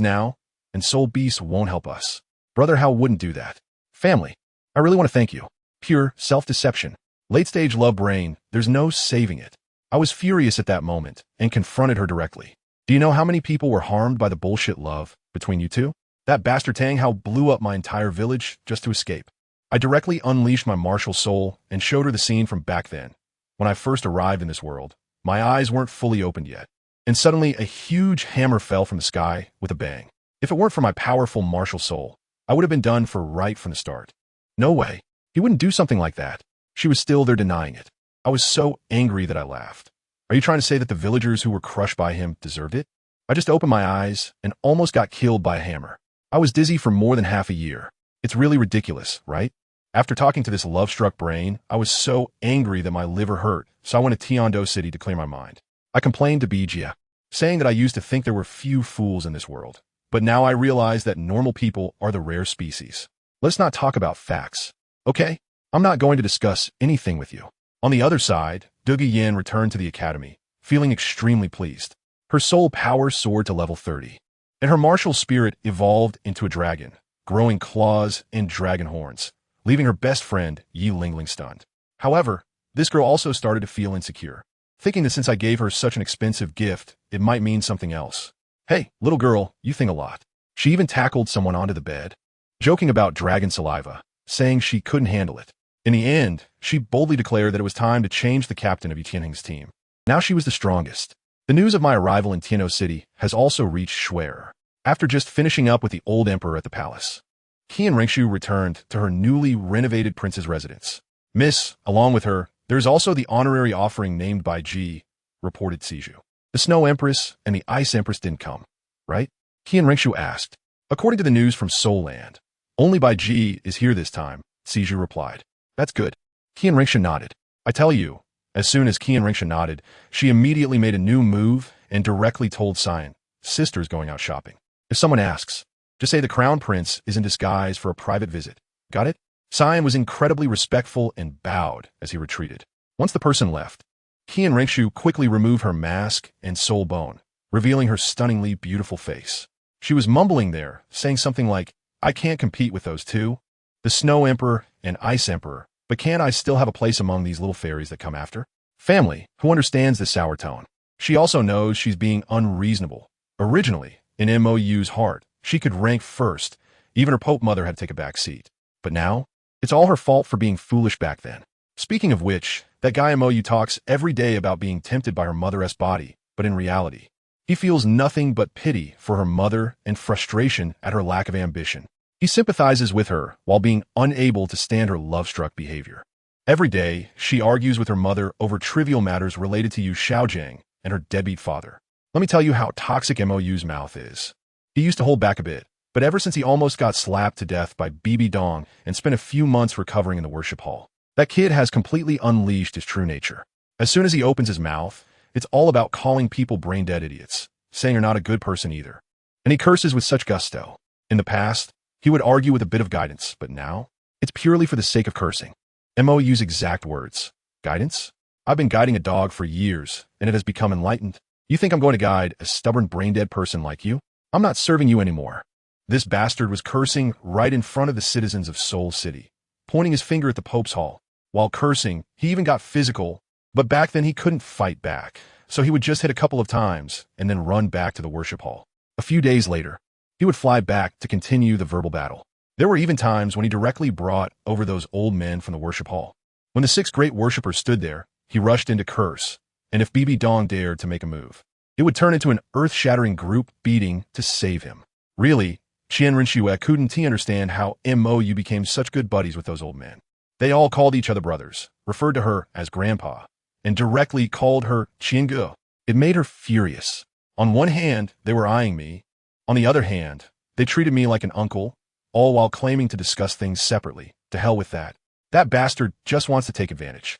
now, and soul beasts won't help us. Brother Hao wouldn't do that. Family, I really want to thank you. Pure self-deception. Late-stage love brain, there's no saving it. I was furious at that moment and confronted her directly. Do you know how many people were harmed by the bullshit love between you two? That bastard Tang Hao blew up my entire village just to escape. I directly unleashed my martial soul and showed her the scene from back then. When I first arrived in this world, my eyes weren't fully opened yet, and suddenly a huge hammer fell from the sky with a bang. If it weren't for my powerful martial soul, I would have been done for right from the start. No way. He wouldn't do something like that. She was still there denying it. I was so angry that I laughed. Are you trying to say that the villagers who were crushed by him deserved it? I just opened my eyes and almost got killed by a hammer. I was dizzy for more than half a year. It's really ridiculous, right? After talking to this love-struck brain, I was so angry that my liver hurt, so I went to Tiando City to clear my mind. I complained to Bijia, saying that I used to think there were few fools in this world. But now I realize that normal people are the rare species. Let's not talk about facts, okay? I'm not going to discuss anything with you. On the other side, Dugu Yin returned to the academy, feeling extremely pleased. Her soul power soared to level 30, and her martial spirit evolved into a dragon, growing claws, and dragon horns, leaving her best friend, Yi Lingling, stunned. However, this girl also started to feel insecure, thinking that since I gave her such an expensive gift, it might mean something else. Hey, little girl, you think a lot. She even tackled someone onto the bed, joking about dragon saliva, saying she couldn't handle it. In the end, she boldly declared that it was time to change the captain of Tianheng's team. Now she was the strongest. The news of my arrival in Tianhou City has also reached Schwerer. After just finishing up with the old emperor at the palace, Qian Rengshu returned to her newly renovated prince's residence. Miss, along with her, there is also the honorary offering named by Ji, reported Siju. The Snow Empress and the Ice Empress didn't come, right? Qian Rengshu asked. According to the news from Soul Land, only by Ji is here this time, Siju replied. That's good. Qian Rengshu nodded. I tell you, as soon as Qian Rengshu nodded, she immediately made a new move and directly told Cyan, sister's going out shopping. If someone asks, just say the crown prince is in disguise for a private visit. Got it? Cyan was incredibly respectful and bowed as he retreated. Once the person left, Qian Rengshu quickly removed her mask and soul bone, revealing her stunningly beautiful face. She was mumbling there, saying something like, I can't compete with those two, the Snow Emperor and Ice Emperor, but can I still have a place among these little fairies that come after? Family, who understands this sour tone. She also knows she's being unreasonable. Originally, in MOU's heart, she could rank first. Even her Pope mother had to take a back seat. But now, it's all her fault for being foolish back then. Speaking of which, that guy MOU talks every day about being tempted by her mother's body, but in reality, he feels nothing but pity for her mother and frustration at her lack of ambition. He sympathizes with her while being unable to stand her love-struck behavior. Every day, she argues with her mother over trivial matters related to Yu Xiaojiang and her deadbeat father. Let me tell you how toxic MOU's mouth is. He used to hold back a bit, but ever since he almost got slapped to death by Bibi Dong and spent a few months recovering in the worship hall, that kid has completely unleashed his true nature. As soon as he opens his mouth, it's all about calling people brain-dead idiots, saying you're not a good person either. And he curses with such gusto. In the past, he would argue with a bit of guidance, but now, it's purely for the sake of cursing. MOU's exact words. Guidance? I've been guiding a dog for years, and it has become enlightened. You think I'm going to guide a stubborn brain-dead person like you? I'm not serving you anymore. This bastard was cursing right in front of the citizens of Seoul City, pointing his finger at the Pope's hall. While cursing, he even got physical, but back then he couldn't fight back, so he would just hit a couple of times and then run back to the worship hall. A few days later, he would fly back to continue the verbal battle. There were even times when he directly brought over those old men from the worship hall. When the 6 great worshippers stood there, he rushed in to curse, and if Bibi Dong dared to make a move, it would turn into an earth-shattering group beating to save him. Really, Qian Renshue couldn't he understand how MOU became such good buddies with those old men. They all called each other brothers, referred to her as Grandpa, and directly called her Qiange. It made her furious. On one hand, they were eyeing me. On the other hand, they treated me like an uncle, all while claiming to discuss things separately. To hell with that. That bastard just wants to take advantage.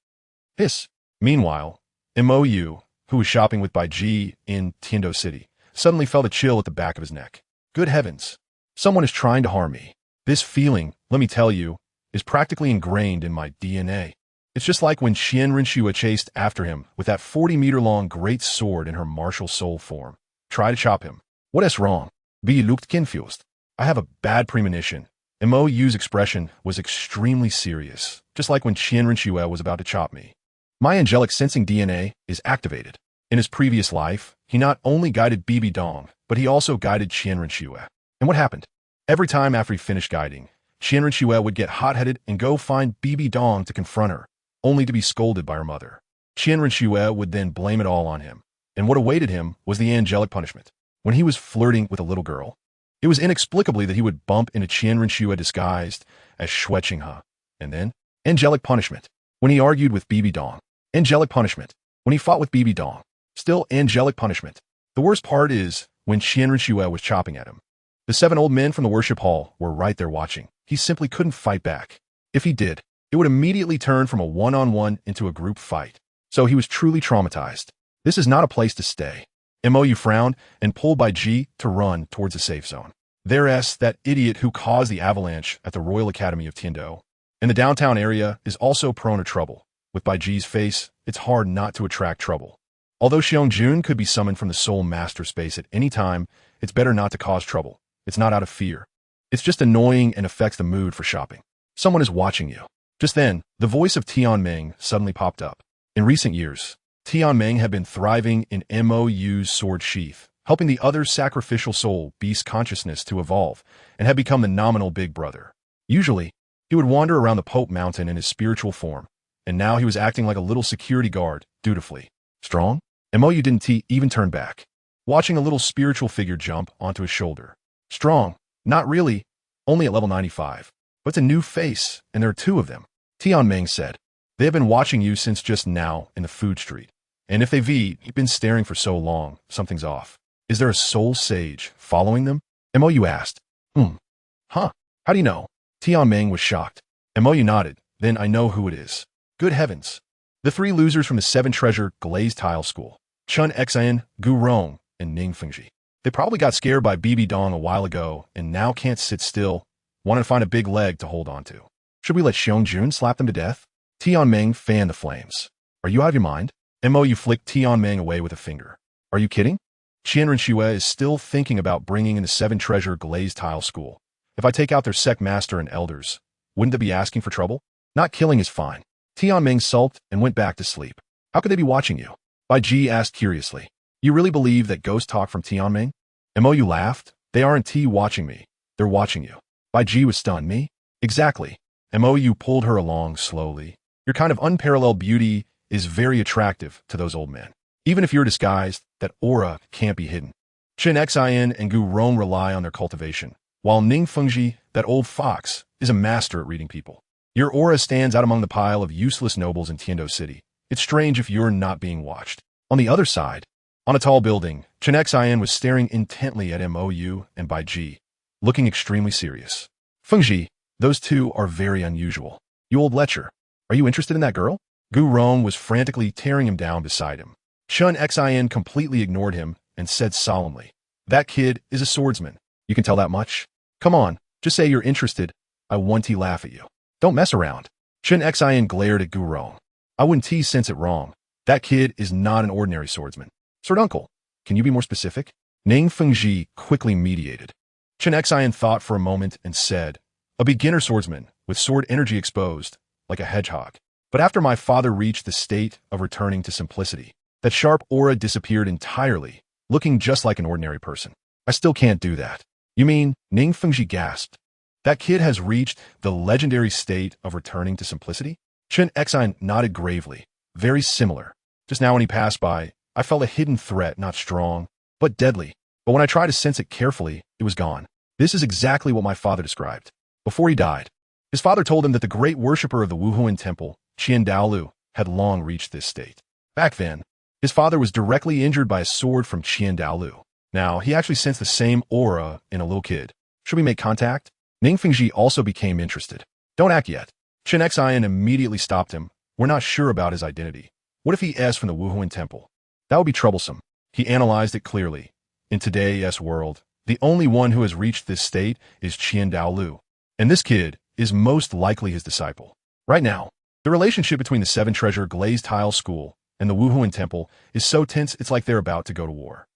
Hiss. Meanwhile, MOU, who was shopping with Bai Ji in Tianhou City, suddenly felt a chill at the back of his neck. Good heavens. Someone is trying to harm me. This feeling, let me tell you, is practically ingrained in my DNA. It's just like when Qian Renshue chased after him with that 40-meter-long great sword in her martial soul form. Try to chop him. What is wrong? Be looked confused. I have a bad premonition. MOU's expression was extremely serious, just like when Qian Renshue was about to chop me. My angelic sensing DNA is activated. In his previous life, he not only guided Bibi Dong, but he also guided Qian Renshue. And what happened? Every time after he finished guiding, Qian Renshue would get hot-headed and go find Bibi Dong to confront her, only to be scolded by her mother. Qian Renshue would then blame it all on him, and what awaited him was the angelic punishment. When he was flirting with a little girl, it was inexplicably that he would bump into Qian Renshue disguised as Shui Qinghe, and then angelic punishment. When he argued with Bibi Dong, angelic punishment. When he fought with Bibi Dong, still angelic punishment. The worst part is when Qian Renshue was chopping at him. The 7 old men from the worship hall were right there watching. He simply couldn't fight back. If he did, it would immediately turn from a one-on-one into a group fight. So he was truly traumatized. This is not a place to stay. MOU frowned and pulled Bai Ji to run towards a safe zone. There's that idiot who caused the avalanche at the Royal Academy of Tianhou. In the downtown area is also prone to trouble. With Bai Ji's face, it's hard not to attract trouble. Although Xiong Jun could be summoned from the Soul Master space at any time, it's better not to cause trouble. It's not out of fear. It's just annoying and affects the mood for shopping. Someone is watching you. Just then, the voice of Tianming suddenly popped up. In recent years, Tianming had been thriving in Mou's sword sheath, helping the other sacrificial soul beast consciousness to evolve, and had become the nominal big brother. Usually, he would wander around the Pope Mountain in his spiritual form, and now he was acting like a little security guard, dutifully. Strong? Mou didn't even turn back, watching a little spiritual figure jump onto his shoulder. Strong? Not really, only at level 95. But it's a new face, and there are two of them. Tianming said, they have been watching you since just now in the food street. And if they've been staring for so long, something's off. Is there a soul sage following them? Mou asked. Huh? How do you know? Tianming was shocked. Mou nodded. Then I know who it is. Good heavens. The three losers from the 7-treasure glazed tile school. Chun Xian, Gu Rong, and Ning Fengji. They probably got scared by BB Dong a while ago and now can't sit still, wanting to find a big leg to hold on to. Should we let Xiong-jun slap them to death? Tianming fanned the flames. Are you out of your mind? Mou flicked Tianming away with a finger. Are you kidding? Qianren Xue is still thinking about bringing in the 7-treasure glazed tile school. If I take out their sect master and elders, wouldn't they be asking for trouble? Not killing is fine. Tianming sulked and went back to sleep. How could they be watching you? Bai Ji asked curiously. You really believe that ghost talk from Tianming? Mou laughed. They aren't watching me. They're watching you. Bai Ji was stunned. Me? Exactly. Mou pulled her along slowly. Your kind of unparalleled beauty is very attractive to those old men. Even if you're disguised, that aura can't be hidden. Chen Xian and Gu Rong rely on their cultivation, while Ning Fengji, that old fox, is a master at reading people. Your aura stands out among the pile of useless nobles in Tiando City. It's strange if you're not being watched. On the other side, on a tall building, Chen Xian was staring intently at Mou and Bai Ji, looking extremely serious. Fengji, those two are very unusual. You old lecher. Are you interested in that girl? Gu Rong was frantically tearing him down beside him. Chun Xian completely ignored him and said solemnly, that kid is a swordsman. You can tell that much? Come on, just say you're interested. I want to laugh at you. Don't mess around. Chun Xian glared at Gu Rong. I wouldn't sense it wrong. That kid is not an ordinary swordsman. Sword uncle, can you be more specific? Ning Fengji quickly mediated. Chun Xian thought for a moment and said, a beginner swordsman with sword energy exposed, like a hedgehog. But after my father reached the state of returning to simplicity, that sharp aura disappeared entirely, looking just like an ordinary person. I still can't do that. You mean? Ning Fengji gasped. That kid has reached the legendary state of returning to simplicity? Chen Xian nodded gravely. Very similar. Just now when he passed by, I felt a hidden threat, not strong, but deadly. But when I tried to sense it carefully, it was gone. This is exactly what my father described. Before he died, his father told him that the great worshipper of the Wuhuan Temple, Dalu, had long reached this state. Back then, his father was directly injured by a sword from Dalu. Now, he actually sensed the same aura in a little kid. Should we make contact? Ning Fengji also became interested. Don't act yet. Chen Xian immediately stopped him. We're not sure about his identity. What if he is from the Wuhuan Temple? That would be troublesome. He analyzed it clearly. In today's world, the only one who has reached this state is Dalu. And this kid is most likely his disciple. Right now, the relationship between the 7-treasure glazed tile school and the Wuhuan Temple is so tense it's like they're about to go to war.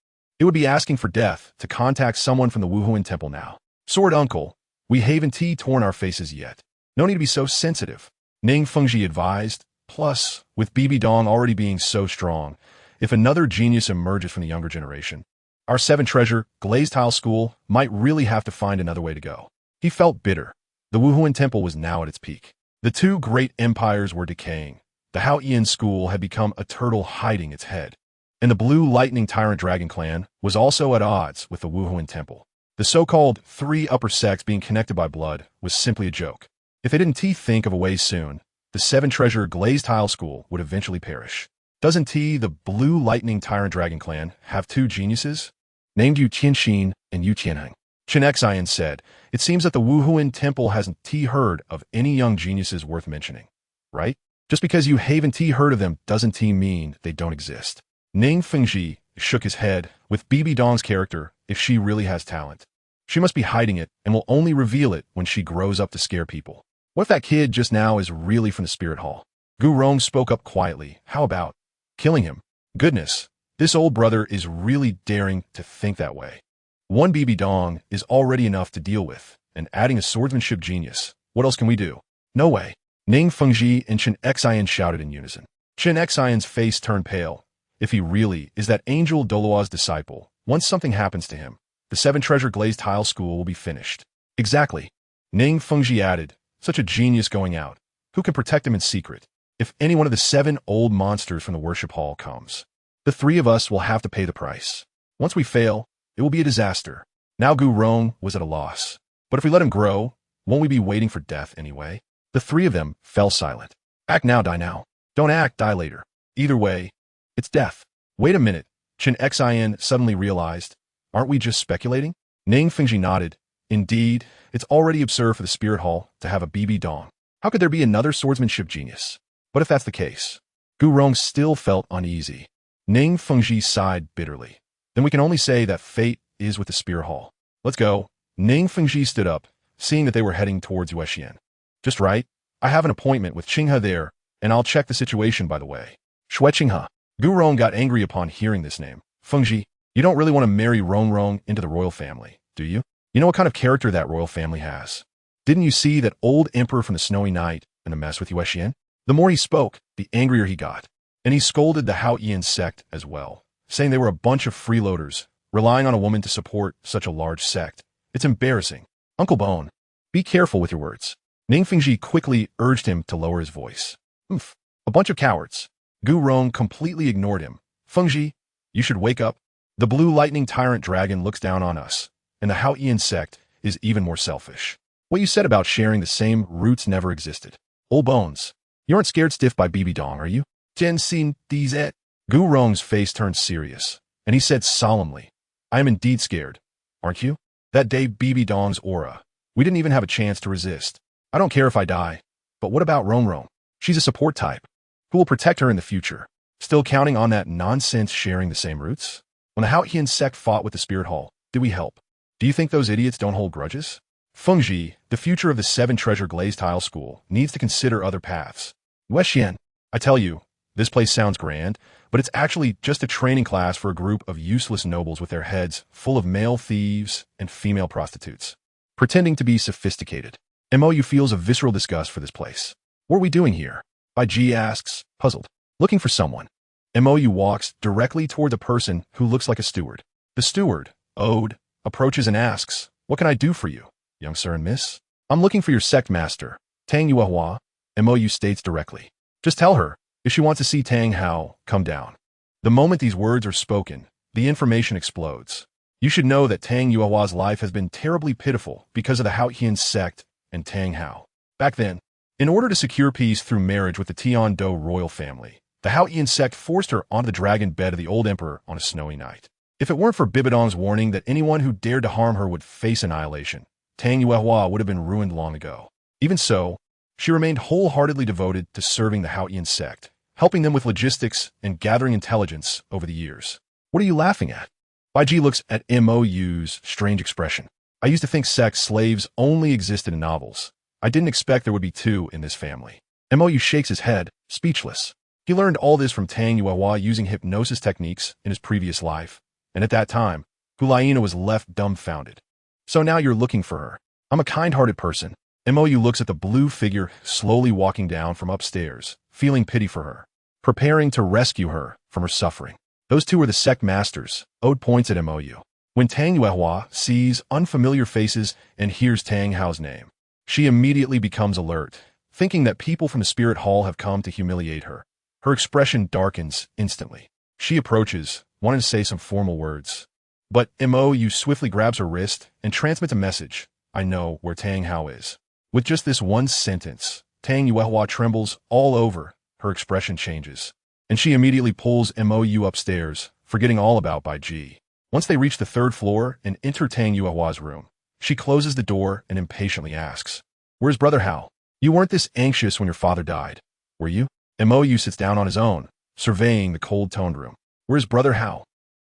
It would be asking for death to contact someone from the Wuhuan Temple now. Sword uncle, we haven't torn our faces yet. No need to be so sensitive. Ning Fengji advised. Plus, with BB Dong already being so strong, if another genius emerges from the younger generation, our 7-treasure glazed tile school might really have to find another way to go. He felt bitter. The Wuhuan Temple was now at its peak. The two great empires were decaying. The Haoyan school had become a turtle hiding its head. And the Blue Lightning Tyrant Dragon clan was also at odds with the Wuhuan Temple. The so-called 3 upper sects being connected by blood was simply a joke. If they didn't think of a way soon, the 7-treasure glazed tile school would eventually perish. Doesn't the Blue Lightning Tyrant Dragon clan have 2 geniuses? Named Yu Qianxin and Yu Qianheng. Chen Xian said, it seems that the Wuhuan Temple hasn't heard of any young geniuses worth mentioning. Right? Just because you haven't heard of them doesn't mean they don't exist. Ning Fengji shook his head. With BB Dong's character, if she really has talent, she must be hiding it and will only reveal it when she grows up to scare people. What if that kid just now is really from the Spirit Hall? Gu Rong spoke up quietly. How about killing him? Goodness, this old brother is really daring to think that way. One BB Dong is already enough to deal with, and adding a swordsmanship genius. What else can we do? No way. Ning Fengji and Chen Xian shouted in unison. Chen Xian's face turned pale. If he really is that angel Douluo's disciple, once something happens to him, the 7-treasure glazed tile school will be finished. Exactly. Ning Fengji added, such a genius going out. Who can protect him in secret? If any one of the 7 old monsters from the worship hall comes, the 3 of us will have to pay the price. Once we fail, it will be a disaster. Now Gu Rong was at a loss. But if we let him grow, won't we be waiting for death anyway? The 3 of them fell silent. Act now, die now. Don't act, die later. Either way, it's death. Wait a minute, Chen Xian suddenly realized. Aren't we just speculating? Ning Fengji nodded. Indeed, it's already absurd for the spirit hall to have a BB Dong. How could there be another swordsmanship genius? But if that's the case, Gu Rong still felt uneasy. Ning Fengji sighed bitterly. Then we can only say that fate is with the spirit hall. Let's go. Ning Fengji stood up, seeing that they were heading towards Yuexian. Just right. I have an appointment with Qinghe there, and I'll check the situation by the way. Shui Qinghe. Gu Rong got angry upon hearing this name. Fengji, you don't really want to marry Rong into the royal family, do you? You know what kind of character that royal family has. Didn't you see that old emperor from the snowy night and the mess with Yuexian? The more he spoke, the angrier he got. And he scolded the Hao Yian sect as well, saying they were a bunch of freeloaders, relying on a woman to support such a large sect. It's embarrassing. Uncle Bone, be careful with your words. Ning Fengji quickly urged him to lower his voice. Oof, a bunch of cowards. Gu Rong completely ignored him. Fengji, you should wake up. The blue lightning tyrant dragon looks down on us, and the Hao Yian sect is even more selfish. What you said about sharing the same roots never existed. Old Bones, you aren't scared stiff by BB Dong, are you? Jen Xin Dz. Gu Rong's face turned serious, and he said solemnly, I am indeed scared. Aren't you? That day BB Dong's aura. We didn't even have a chance to resist. I don't care if I die. But what about Rong? She's a support type. Who will protect her in the future? Still counting on that nonsense sharing the same roots? When the Hao Yian sect fought with the Spirit Hall, did we help? Do you think those idiots don't hold grudges? Fengji, the future of the 7-treasure glazed tile school, needs to consider other paths. Yuexian, I tell you, this place sounds grand, but it's actually just a training class for a group of useless nobles with their heads full of male thieves and female prostitutes, pretending to be sophisticated. MOU feels a visceral disgust for this place. What are we doing here? Bai Ji asks, puzzled. Looking for someone. MOU walks directly toward the person who looks like a steward. The steward, Ode, approaches and asks, what can I do for you, young sir and miss? I'm looking for your sect master, Tang Yuehua, MOU states directly. Just tell her, if she wants to see Tang Hao, come down. The moment these words are spoken, the information explodes. You should know that Tang Yuehua's life has been terribly pitiful because of the Hao Yian sect and Tang Hao. Back then, in order to secure peace through marriage with the Tian Do royal family, the Hao Yian sect forced her onto the dragon bed of the old emperor on a snowy night. If it weren't for Bibidong's warning that anyone who dared to harm her would face annihilation, Tang Yuehua would have been ruined long ago. Even so, she remained wholeheartedly devoted to serving the Hao Yian sect, helping them with logistics and gathering intelligence over the years. What are you laughing at? Bai Ji looks at MOU's strange expression. I used to think sex slaves only existed in novels. I didn't expect there would be 2 in this family. MOU shakes his head, speechless. He learned all this from Tang Yuehua using hypnosis techniques in his previous life, and at that time, Hulaina was left dumbfounded. So now you're looking for her. I'm a kind-hearted person. MOU looks at the blue figure slowly walking down from upstairs, feeling pity for her, preparing to rescue her from her suffering. Those 2 are the sect masters, Ode points at MOU. When Tang Yuehua sees unfamiliar faces and hears Tang Hao's name, she immediately becomes alert, thinking that people from the spirit hall have come to humiliate her. Her expression darkens instantly. She approaches, wanting to say some formal words. But MOU swiftly grabs her wrist and transmits a message. I know where Tang Hao is. With just this one sentence, Tang Yuehua trembles all over. Her expression changes, and she immediately pulls MOU upstairs, forgetting all about Bai Ji. Once they reach the 3rd floor and enter Tang Yuehua's room, she closes the door and impatiently asks, where's Brother Hao? You weren't this anxious when your father died, were you? MOU sits down on his own, surveying the cold-toned room. Where's Brother Hao?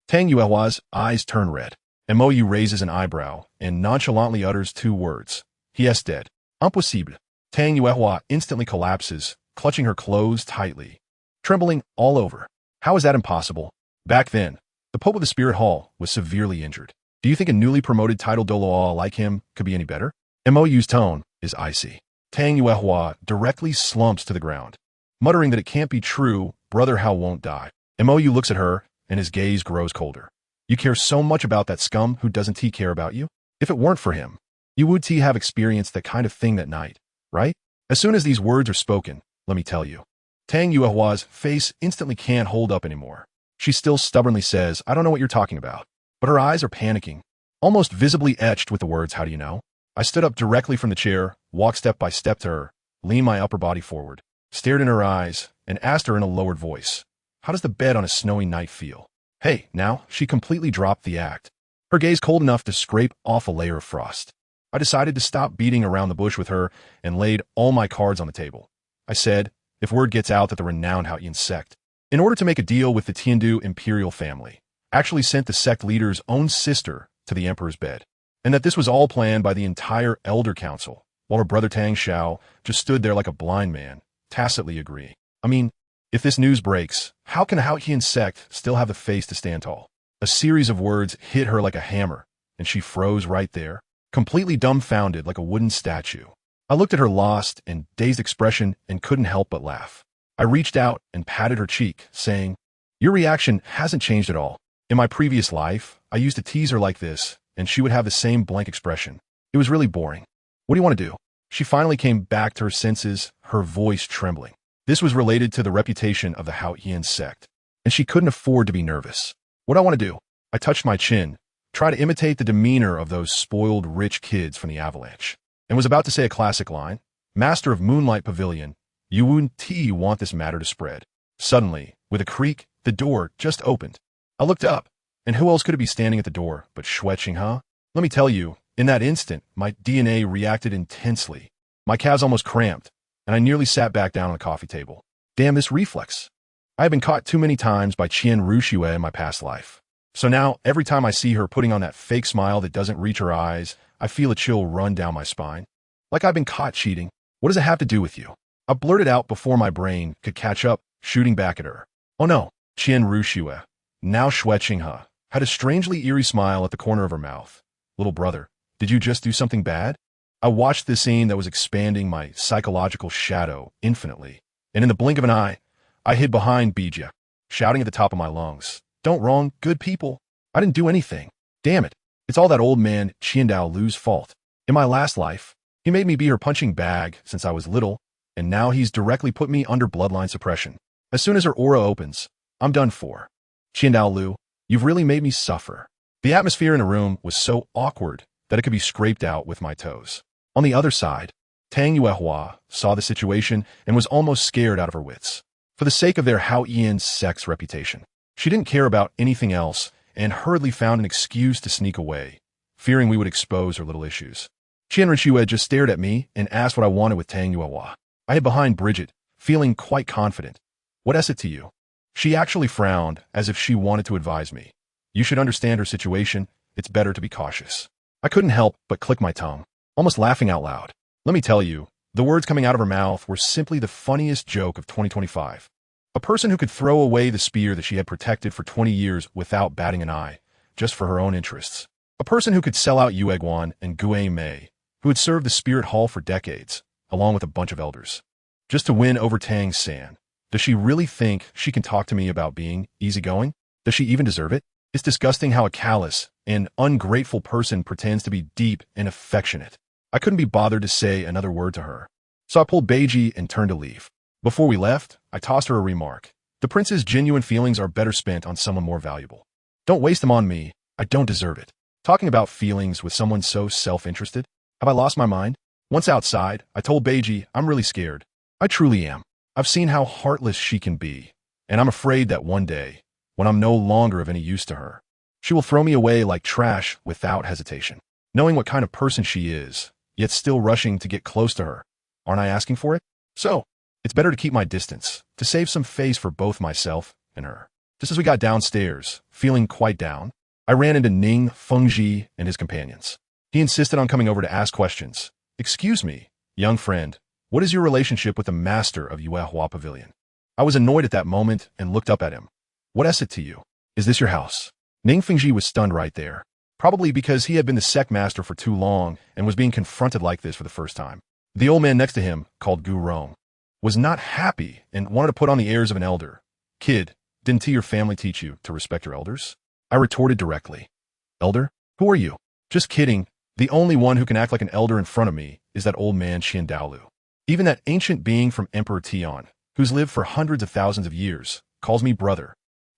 Tang Yuehua's eyes turn red. MOU raises an eyebrow and nonchalantly utters 2 words. He is dead. Impossible. Tang Yuehua instantly collapses, clutching her clothes tightly, trembling all over. How is that impossible? Back then, the Pope of the Spirit Hall was severely injured. Do you think a newly promoted title Douluo like him could be any better? Mou's tone is icy. Tang Yuehua directly slumps to the ground, muttering that it can't be true, brother Hao won't die. Mou looks at her, and his gaze grows colder. You care so much about that scum who doesn't he care about you? If it weren't for him, you would have experienced that kind of thing that night, right? As soon as these words are spoken, let me tell you, Tang Yuehua's face instantly can't hold up anymore. She still stubbornly says, I don't know what you're talking about. But her eyes are panicking, almost visibly etched with the words, how do you know? I stood up directly from the chair, walked step by step to her, leaned my upper body forward, stared in her eyes, and asked her in a lowered voice, how does the bed on a snowy night feel? Hey, now, she completely dropped the act, her gaze cold enough to scrape off a layer of frost. I decided to stop beating around the bush with her and laid all my cards on the table. I said, if word gets out that the renowned Haoyan sect, in order to make a deal with the Tiandu imperial family, actually sent the sect leader's own sister to the emperor's bed, and that this was all planned by the entire elder council, while her brother Tang Xiao just stood there like a blind man, tacitly agreeing. I mean, if this news breaks, how can the Haoyan sect still have the face to stand tall? A series of words hit her like a hammer, and she froze right there, completely dumbfounded like a wooden statue. I looked at her lost and dazed expression and couldn't help but laugh. I reached out and patted her cheek, saying, your reaction hasn't changed at all. In my previous life, I used to tease her like this, and she would have the same blank expression. It was really boring. What do you want to do? She finally came back to her senses, her voice trembling. This was related to the reputation of the Haoyan sect, and she couldn't afford to be nervous. What do I want to do? I touched my chin, tried to imitate the demeanor of those spoiled rich kids from the Avalanche, and was about to say a classic line, Master of Moonlight Pavilion, you wouldn't want this matter to spread. Suddenly, with a creak, the door just opened. I looked up, and who else could it be standing at the door but Shueqing, huh? Let me tell you, in that instant, my DNA reacted intensely. My calves almost cramped, and I nearly sat back down on the coffee table. Damn this reflex. I had been caught too many times by Qian Ruxue in my past life. So now, every time I see her putting on that fake smile that doesn't reach her eyes, I feel a chill run down my spine. Like I've been caught cheating. What does it have to do with you? I blurted out before my brain could catch up, shooting back at her. Oh no, Qian Ruxue, now Shueqing He, had a strangely eerie smile at the corner of her mouth. Little brother, did you just do something bad? I watched this scene that was expanding my psychological shadow infinitely, and in the blink of an eye, I hid behind Bija, shouting at the top of my lungs, don't wrong, good people. I didn't do anything. Damn it. It's all that old man Qian Lu's fault. In my last life, he made me be her punching bag since I was little, and now he's directly put me under bloodline suppression. As soon as her aura opens, I'm done for. Qian Lu, you've really made me suffer. The atmosphere in the room was so awkward that it could be scraped out with my toes. On the other side, Tang Yuehua saw the situation and was almost scared out of her wits. For the sake of their Haoyan sect's reputation, she didn't care about anything else and hurriedly found an excuse to sneak away, fearing we would expose her little issues. Qian Ruxue just stared at me and asked what I wanted with Tang Yuehua. I hid behind Bridget, feeling quite confident. What is it to you? She actually frowned, as if she wanted to advise me. You should understand her situation. It's better to be cautious. I couldn't help but click my tongue, almost laughing out loud. Let me tell you, the words coming out of her mouth were simply the funniest joke of 2025. A person who could throw away the spear that she had protected for 20 years without batting an eye, just for her own interests. A person who could sell out Yueguan and Guay Mei, who had served the Spirit Hall for decades, along with a bunch of elders, just to win over Tang San. Does she really think she can talk to me about being easygoing? Does she even deserve it? It's disgusting how a callous and ungrateful person pretends to be deep and affectionate. I couldn't be bothered to say another word to her, so I pulled Beiji and turned to leave. Before we left, I tossed her a remark. The prince's genuine feelings are better spent on someone more valuable. Don't waste them on me. I don't deserve it. Talking about feelings with someone so self-interested? Have I lost my mind? Once outside, I told Beiji I'm really scared. I truly am. I've seen how heartless she can be, and I'm afraid that one day, when I'm no longer of any use to her, she will throw me away like trash without hesitation. Knowing what kind of person she is, yet still rushing to get close to her, aren't I asking for it? So, it's better to keep my distance, to save some face for both myself and her. Just as we got downstairs, feeling quite down, I ran into Ning Fengji and his companions. He insisted on coming over to ask questions. Excuse me, young friend, what is your relationship with the master of Yuehua Pavilion? I was annoyed at that moment and looked up at him. What is it to you? Is this your house? Ning Fengji was stunned right there. probably because he had been the sect master for too long and was being confronted like this for the first time. The old man next to him, called Gu Rong, was not happy and wanted to put on the airs of an elder. Kid, didn't your family teach you to respect your elders? I retorted directly. Elder? Who are you? Just kidding. The only one who can act like an elder in front of me is that old man Dalu. Even that ancient being from Emperor Tian, who's lived for hundreds of thousands of years, calls me brother.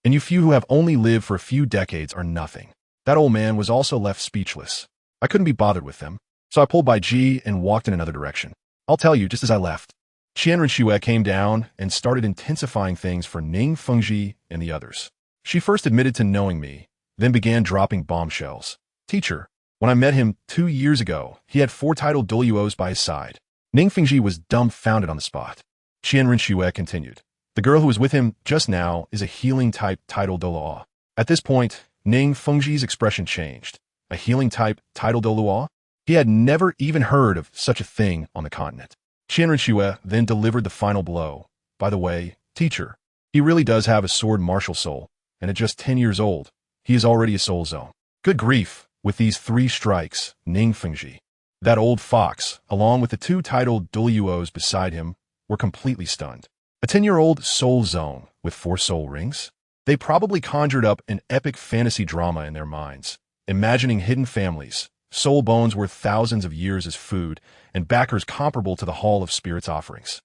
And you few who have only lived for a few decades are nothing. That old man was also left speechless. I couldn't be bothered with them, so I pulled by Ji and walked in another direction. I'll tell you, just as I left, Qian Renxue came down and started intensifying things for Ning Fengji and the others. She first admitted to knowing me, then began dropping bombshells. Teacher, when I met him 2 years ago, he had 4 titled Douluos by his side. Ning Fengji was dumbfounded on the spot. Qian Renxue continued. The girl who was with him just now is a healing-type titled Douluo. At this point, Ning Fengji's expression changed. A healing-type titled Douluo? He had never even heard of such a thing on the continent. Qian Renxue then delivered the final blow. By the way, teacher, he really does have a sword martial soul, and at just 10 years old, he is already a soul zone. Good grief, with these 3 strikes, Ning Fengji, that old fox, along with the 2 titled Douluos beside him, were completely stunned. A 10-year-old soul zone with 4 soul rings? They probably conjured up an epic fantasy drama in their minds, imagining hidden families, soul bones worth thousands of years as food, and backers comparable to the Hall of Spirits offerings.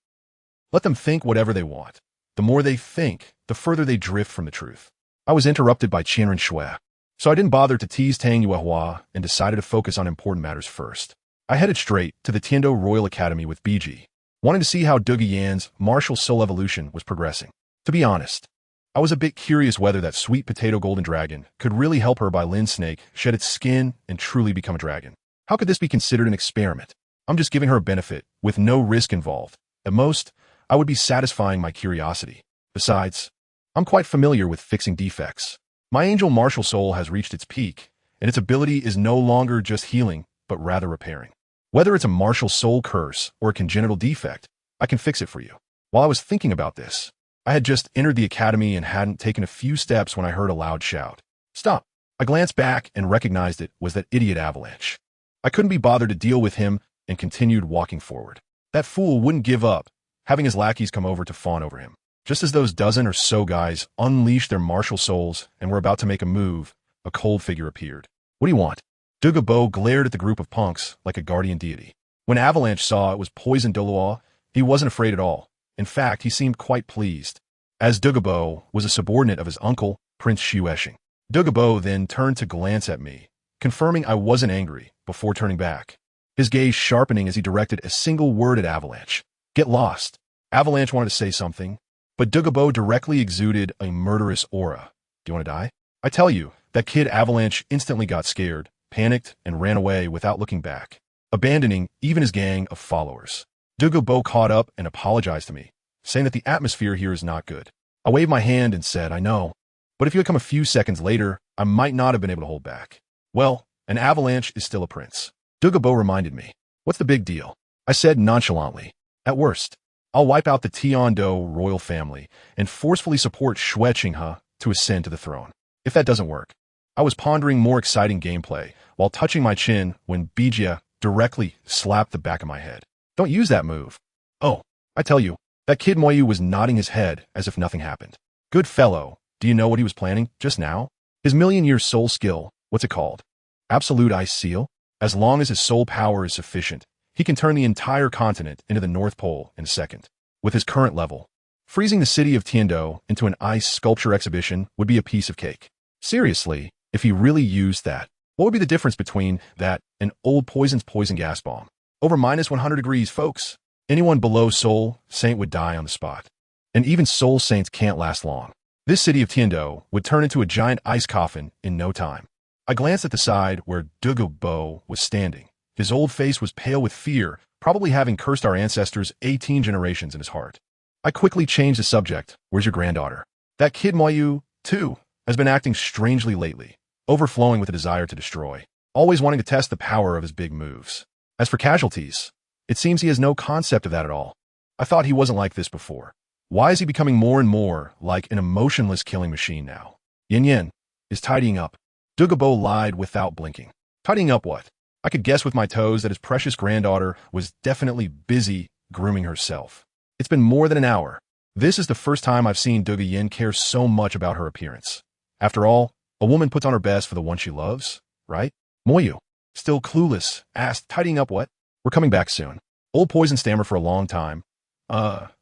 Let them think whatever they want. The more they think, the further they drift from the truth. I was interrupted by Qian Renxue, so I didn't bother to tease Tang Yuehua and decided to focus on important matters first. I headed straight to the Tiando Royal Academy with BG, wanting to see how Duge Yan's martial soul evolution was progressing. To be honest, I was a bit curious whether that sweet potato golden dragon could really help her by Lin Snake shed its skin and truly become a dragon. How could this be considered an experiment? I'm just giving her a benefit, with no risk involved. At most, I would be satisfying my curiosity. Besides, I'm quite familiar with fixing defects. My angel martial soul has reached its peak, and its ability is no longer just healing, but rather repairing. Whether it's a martial soul curse or a congenital defect, I can fix it for you. While I was thinking about this, I had just entered the academy and hadn't taken a few steps when I heard a loud shout. Stop! I glanced back and recognized it was that idiot Avalanche. I couldn't be bothered to deal with him and continued walking forward. That fool wouldn't give up, having his lackeys come over to fawn over him. Just as those dozen or so guys unleashed their martial souls and were about to make a move, a cold figure appeared. What do you want? Douluo glared at the group of punks like a guardian deity. When Avalanche saw it was poisoned Douluo, he wasn't afraid at all. In fact, he seemed quite pleased, as Douluo was a subordinate of his uncle, Prince Xuesheng. Douluo then turned to glance at me, confirming I wasn't angry, before turning back, his gaze sharpening as he directed a single word at Avalanche. Get lost. Avalanche wanted to say something, but Douluo directly exuded a murderous aura. Do you want to die? I tell you, that kid Avalanche instantly got scared, panicked, and ran away without looking back, abandoning even his gang of followers. Douluo caught up and apologized to me, saying that the atmosphere here is not good. I waved my hand and said, I know, but if you had come a few seconds later, I might not have been able to hold back. Well, an Avalanche is still a prince. Douluo reminded me. What's the big deal? I said nonchalantly. At worst, I'll wipe out the Tiando royal family and forcefully support Xuesheng to ascend to the throne. If that doesn't work, I was pondering more exciting gameplay while touching my chin when Bijia directly slapped the back of my head. Don't use that move. Oh, I tell you, that kid Moyu was nodding his head as if nothing happened. Good fellow, do you know what he was planning just now? His million-year soul skill, what's it called? Absolute Ice Seal? As long as his soul power is sufficient, he can turn the entire continent into the North Pole in a second. With his current level, freezing the city of Tiando into an ice sculpture exhibition would be a piece of cake. Seriously, if he really used that, what would be the difference between that and old poison gas bomb? Over minus 100 degrees, folks. Anyone below Soul Saint would die on the spot. And even Soul Saints can't last long. This city of Tiando would turn into a giant ice coffin in no time. I glanced at the side where Douluo was standing. His old face was pale with fear, probably having cursed our ancestors 18 generations in his heart. I quickly changed the subject. Where's your granddaughter? That kid Moyu, too, has been acting strangely lately, overflowing with a desire to destroy, always wanting to test the power of his big moves. As for casualties, it seems he has no concept of that at all. I thought he wasn't like this before. Why is he becoming more and more like an emotionless killing machine now? Yin Yin is tidying up. Douluo lied without blinking. Tidying up what? I could guess with my toes that his precious granddaughter was definitely busy grooming herself. It's been more than an hour. This is the first time I've seen Douluo care so much about her appearance. After all, a woman puts on her best for the one she loves, right? Moyu, still clueless, asked, tidying up what? We're coming back soon. Old Poison stammered for a long time.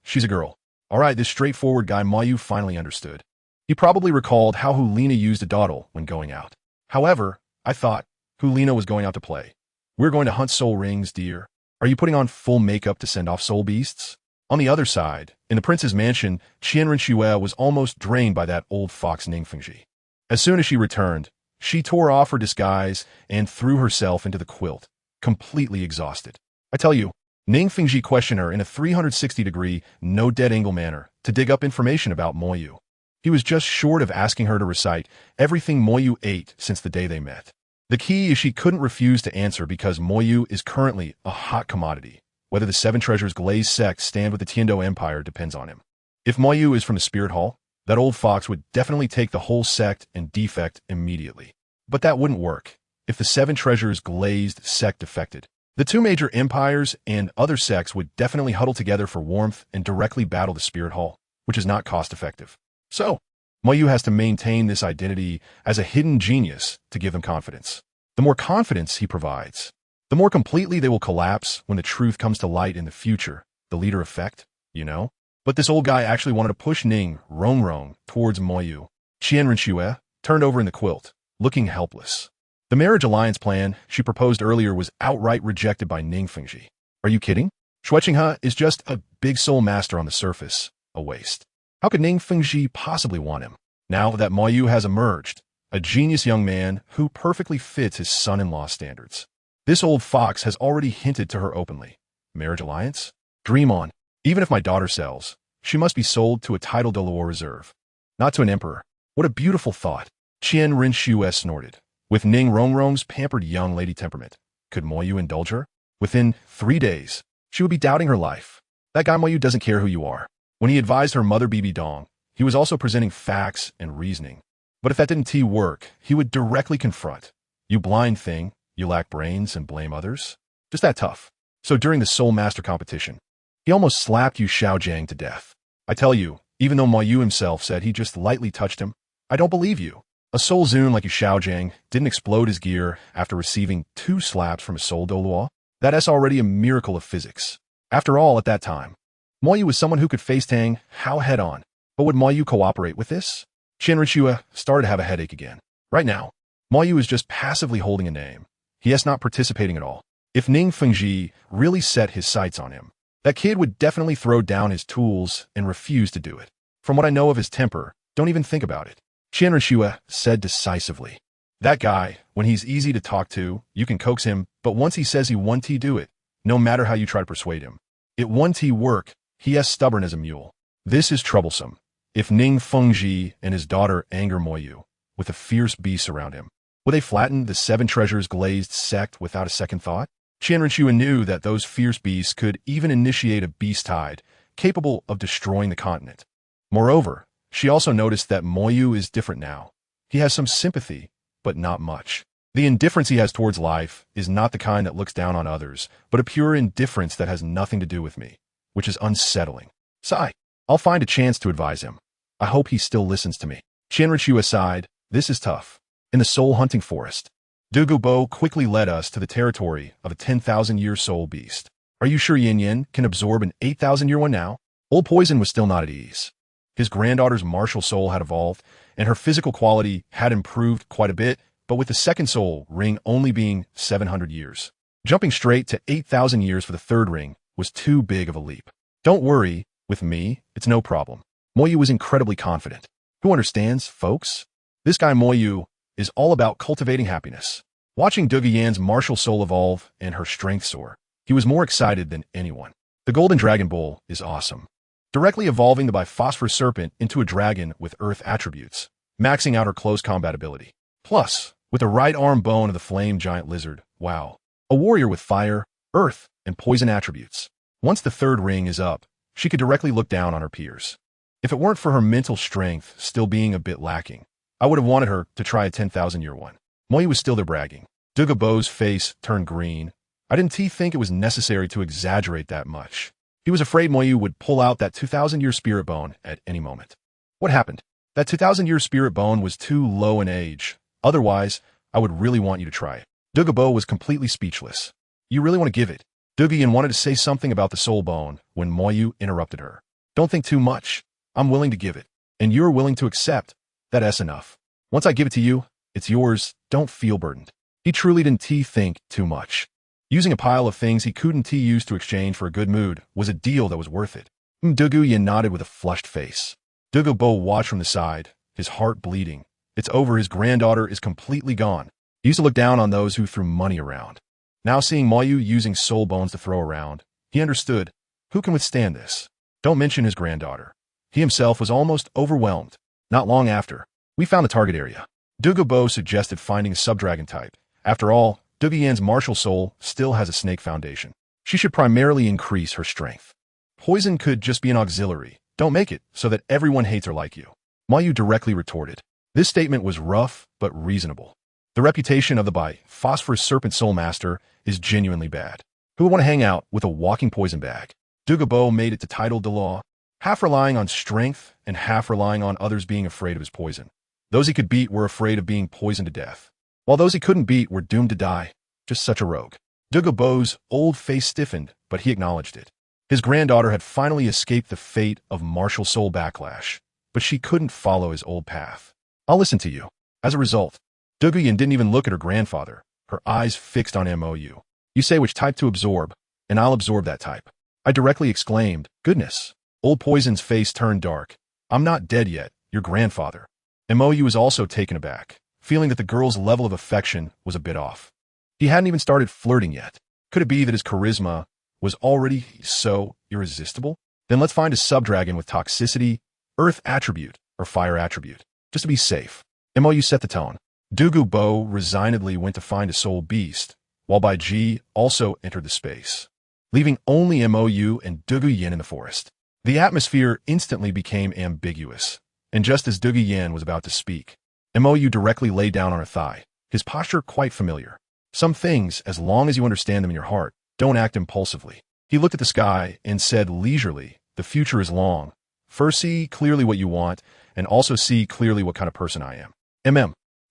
She's a girl. All right, this straightforward guy Moyu finally understood. He probably recalled how Hulina used a dawdle when going out. However, I thought Hulina was going out to play. We're going to hunt soul rings, dear. Are you putting on full makeup to send off soul beasts? On the other side, in the prince's mansion, Qianren was almost drained by that old fox Ningfengji. As soon as she returned, she tore off her disguise and threw herself into the quilt, completely exhausted. I tell you, Ningfengji questioned her in a 360-degree, no-dead-angle manner to dig up information about Moyu. He was just short of asking her to recite everything Moyu ate since the day they met. The key is she couldn't refuse to answer because Moyu is currently a hot commodity. Whether the Seven Treasures Glazed sect stand with the Tiando Empire depends on him. If Moyu is from the Spirit Hall, that old fox would definitely take the whole sect and defect immediately. But that wouldn't work if the Seven Treasures Glazed sect defected. The two major empires and other sects would definitely huddle together for warmth and directly battle the Spirit Hall, which is not cost-effective. So, Moyu has to maintain this identity as a hidden genius to give them confidence. The more confidence he provides, the more completely they will collapse when the truth comes to light in the future. The leader effect, you know? But this old guy actually wanted to push Ning Rongrong towards Moyu. Qianren turned over in the quilt, looking helpless. The marriage alliance plan she proposed earlier was outright rejected by Ningfengji. Are you kidding? Shuqinghe is just a big soul master on the surface, a waste. How could Ningfengji possibly want him? Now that Moyu has emerged, a genius young man who perfectly fits his son-in-law standards. This old fox has already hinted to her openly. Marriage alliance? Dream on. Even if my daughter sells, she must be sold to a title Douluo reserve, not to an emperor. What a beautiful thought. Qianren snorted. With Ning Rongrong's pampered young lady temperament, could Moyu indulge her? Within 3 days, she would be doubting her life. That guy Moyu doesn't care who you are. When he advised her mother Bibi Dong, he was also presenting facts and reasoning. But if that didn't work, he would directly confront. You blind thing, you lack brains and blame others? Just that tough. So during the Soul Master competition, he almost slapped Yu Xiaojiang to death. I tell you, even though Moyu himself said he just lightly touched him, I don't believe you. A soul Zun like Yu Xiaojiang didn't explode his gear after receiving 2 slaps from a soul Douluo. That's already a miracle of physics. After all, at that time, Moyu was someone who could face Tang Hao head-on. But would Moyu cooperate with this? Qianren started to have a headache again. Right now, Moyu is just passively holding a name. He is not participating at all. If Ningfengji really set his sights on him, that kid would definitely throw down his tools and refuse to do it. From what I know of his temper, don't even think about it. Qianren said decisively. That guy, when he's easy to talk to, you can coax him, but once he says he won't do it, no matter how you try to persuade him, it won't work. He is stubborn as a mule. This is troublesome. If Ningfengji and his daughter anger Moyu, with a fierce beast around him, will they flatten the Seven Treasures Glazed sect without a second thought? Qianren knew that those fierce beasts could even initiate a beast tide, capable of destroying the continent. Moreover, she also noticed that Moyu is different now. He has some sympathy, but not much. The indifference he has towards life is not the kind that looks down on others, but a pure indifference that has nothing to do with me, which is unsettling. Sigh. I'll find a chance to advise him. I hope he still listens to me. Qianren sighed. This is tough. In the soul-hunting forest, Douluo quickly led us to the territory of a 10,000-year soul beast. Are you sure Yin Yin can absorb an 8,000-year one now? Old Poison was still not at ease. His granddaughter's martial soul had evolved, and her physical quality had improved quite a bit, but with the second soul ring only being 700 years. Jumping straight to 8,000 years for the third ring was too big of a leap. Don't worry, with me, it's no problem. Moyu was incredibly confident. Who understands, folks? This guy Moyu is all about cultivating happiness. Watching Douluo's martial soul evolve and her strength soar, he was more excited than anyone. The Golden Dragon Bull is awesome. Directly evolving the Biphosphorus Serpent into a dragon with earth attributes, maxing out her close combat ability. Plus, with the right arm bone of the Flame Giant Lizard, wow. A warrior with fire, earth, and poison attributes. Once the third ring is up, she could directly look down on her peers. If it weren't for her mental strength still being a bit lacking, I would have wanted her to try a 10,000-year one. Moyu was still there bragging. Douluo's face turned green. I didn't think it was necessary to exaggerate that much. He was afraid Moyu would pull out that 2,000-year spirit bone at any moment. What happened? That 2,000-year spirit bone was too low in age. Otherwise, I would really want you to try it. Douluo was completely speechless. You really want to give it? Douluo wanted to say something about the soul bone when Moyu interrupted her. Don't think too much. I'm willing to give it. And you're willing to accept. That's enough. Once I give it to you, it's yours. Don't feel burdened. He truly didn't think too much. Using a pile of things he couldn't use to exchange for a good mood was a deal that was worth it. Douluo nodded with a flushed face. Douluo watched from the side, his heart bleeding. It's over. His granddaughter is completely gone. He used to look down on those who threw money around. Now seeing Moyu using soul bones to throw around, he understood. Who can withstand this? Don't mention his granddaughter. He himself was almost overwhelmed. Not long after, we found the target area. Douluo suggested finding a sub-dragon type. After all, Douluo's martial soul still has a snake foundation. She should primarily increase her strength. Poison could just be an auxiliary. Don't make it so that everyone hates her like you. Moyu directly retorted. This statement was rough but reasonable. The reputation of the phosphorus serpent soul master is genuinely bad. Who would want to hang out with a walking poison bag? Douluo made it to title Dalu, half relying on strength and half relying on others being afraid of his poison. Those he could beat were afraid of being poisoned to death, while those he couldn't beat were doomed to die. Just such a rogue. Douluo's old face stiffened, but he acknowledged it. His granddaughter had finally escaped the fate of martial soul backlash, but she couldn't follow his old path. I'll listen to you. As a result, Douluo didn't even look at her grandfather, her eyes fixed on Moyu. You say which type to absorb, and I'll absorb that type. I directly exclaimed, goodness. Old Poison's face turned dark. I'm not dead yet, your grandfather. Moyu was also taken aback, feeling that the girl's level of affection was a bit off. He hadn't even started flirting yet. Could it be that his charisma was already so irresistible? Then let's find a sub-dragon with toxicity, earth attribute, or fire attribute, just to be safe. Moyu set the tone. Douluo resignedly went to find a soul beast, while Bai Ji also entered the space, leaving only Moyu and Douluo in the forest. The atmosphere instantly became ambiguous, and just as Douluo was about to speak, Moyu directly lay down on her thigh, his posture quite familiar. Some things, as long as you understand them in your heart, don't act impulsively. He looked at the sky and said leisurely, the future is long. First see clearly what you want, and also see clearly what kind of person I am.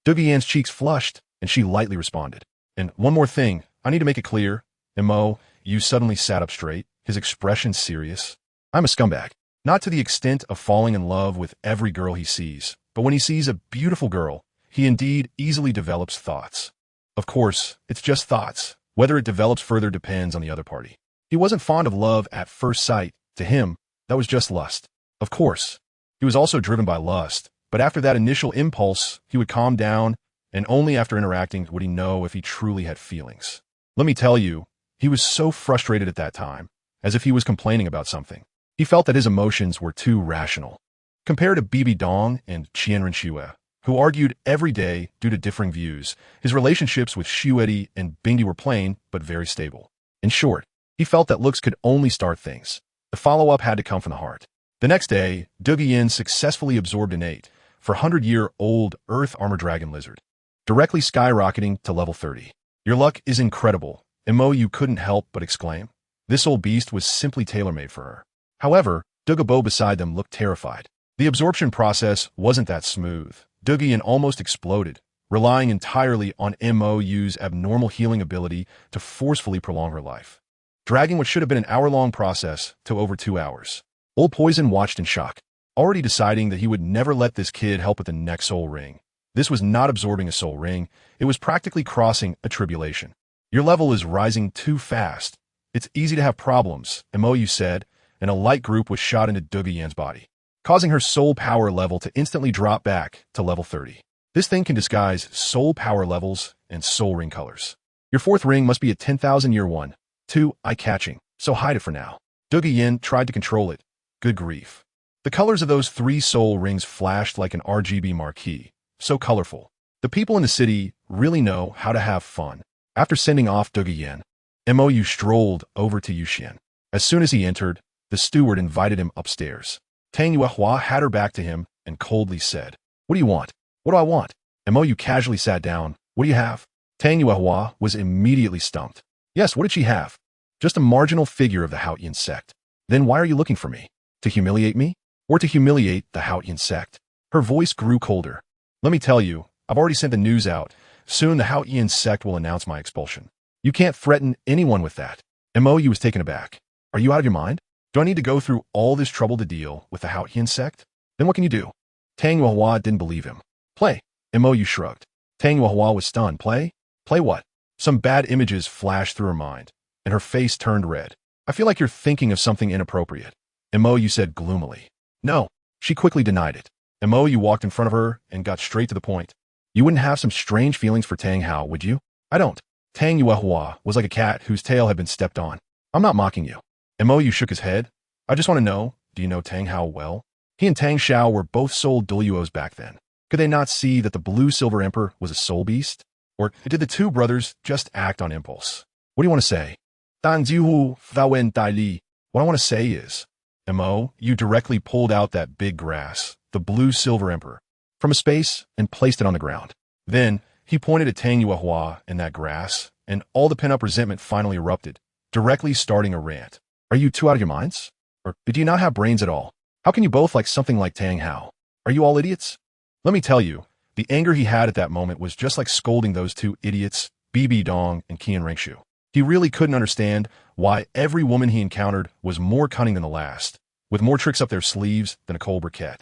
Douluo's cheeks flushed, and she lightly responded. And one more thing, I need to make it clear. You suddenly sat up straight, his expression serious. I'm a scumbag. Not to the extent of falling in love with every girl he sees, but when he sees a beautiful girl, he indeed easily develops thoughts. Of course, it's just thoughts. Whether it develops further depends on the other party. He wasn't fond of love at first sight. To him, that was just lust. Of course, he was also driven by lust, but after that initial impulse, he would calm down, and only after interacting would he know if he truly had feelings. Let me tell you, he was so frustrated at that time, as if he was complaining about something. He felt that his emotions were too rational. Compared to Bibi Dong and Qianren Xue, who argued every day due to differing views, his relationships with Xuedi and Bingdi were plain but very stable. In short, he felt that looks could only start things. The follow-up had to come from the heart. The next day, Douluo successfully absorbed innate for 100-year-old Earth Armor Dragon Lizard, directly skyrocketing to level 30. Your luck is incredible, Moyu couldn't help but exclaim. This old beast was simply tailor-made for her. However, Douluo beside them looked terrified. The absorption process wasn't that smooth. Douluo almost exploded, relying entirely on Moyu's abnormal healing ability to forcefully prolong her life, dragging what should have been an hour-long process to over 2 hours. Old Poison watched in shock, already deciding that he would never let this kid help with the next soul ring. This was not absorbing a soul ring, it was practically crossing a tribulation. Your level is rising too fast. It's easy to have problems, Moyu said, and a light group was shot into Douluo's body, causing her soul power level to instantly drop back to level 30. This thing can disguise soul power levels and soul ring colors. Your fourth ring must be a 10,000-year one. Too eye-catching, so hide it for now. Douluo tried to control it. Good grief. The colors of those 3 soul rings flashed like an RGB marquee. So colorful. The people in the city really know how to have fun. After sending off Douluo, Moyu strolled over to Yuxian. As soon as he entered, the steward invited him upstairs. Tang Yuehua had her back to him and coldly said, "What do you want?" "What do I want?" Moyu casually sat down, What do you have? Tang Yuehua was immediately stumped. Yes, what did she have? Just a marginal figure of the Haotian sect. Then why are you looking for me? To humiliate me? Or to humiliate the Haotian sect? Her voice grew colder. Let me tell you, I've already sent the news out. Soon the Haotian sect will announce my expulsion. You can't threaten anyone with that. Mo was taken aback. Are you out of your mind? Do I need to go through all this trouble to deal with the Haotian sect? Then what can you do? Tang Yuehua didn't believe him. Play. Mo shrugged. Tang Yuehua was stunned. Play? Play what? Some bad images flashed through her mind, and her face turned red. I feel like you're thinking of something inappropriate. Mo said gloomily. No. She quickly denied it. Mo walked in front of her and got straight to the point. You wouldn't have some strange feelings for Tang Hao, would you? I don't. Tang Yuehua was like a cat whose tail had been stepped on. I'm not mocking you. Mo shook his head. I just want to know, do you know Tang Hao well? He and Tang Xiao were both soul Douluos back then. Could they not see that the blue silver emperor was a soul beast? Or did the two brothers just act on impulse? What do you want to say? Dan Jihu Fawen Dai Li. What I want to say is, Mo, you directly pulled out that big grass, the blue silver emperor, from a space and placed it on the ground. Then he pointed at Tang Yuehua and that grass, and all the pent-up resentment finally erupted, directly starting a rant. Are you two out of your minds? Or do you not have brains at all? How can you both like something like Tang Hao? Are you all idiots? Let me tell you, the anger he had at that moment was just like scolding those two idiots, Bibi Dong and Qian Rengshu. He really couldn't understand why every woman he encountered was more cunning than the last, with more tricks up their sleeves than a cold briquette.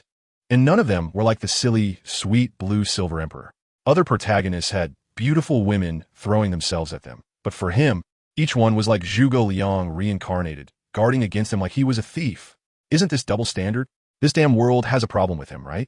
And none of them were like the silly, sweet blue silver emperor. Other protagonists had beautiful women throwing themselves at them, but for him, each one was like Zhuge Liang reincarnated, guarding against him like he was a thief. Isn't this double standard? This damn world has a problem with him, right?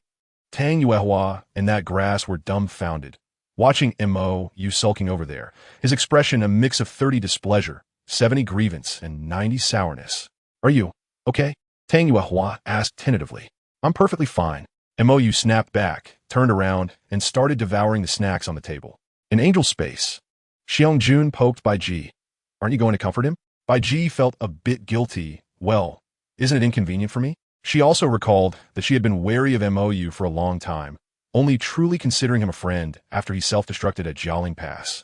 Tang Yuehua and that grass were dumbfounded, watching Mo sulking over there, his expression a mix of 30 displeasure, 70 grievance, and 90 sourness. Are you okay? Tang Yuehua asked tentatively. I'm perfectly fine. Mo snapped back, turned around, and started devouring the snacks on the table. In Angel space, Xiangjun poked Bai Ji. Aren't you going to comfort him? Bai Ji felt a bit guilty. Well, isn't it inconvenient for me? She also recalled that she had been wary of Mo for a long time, only truly considering him a friend after he self-destructed at Jialing Pass.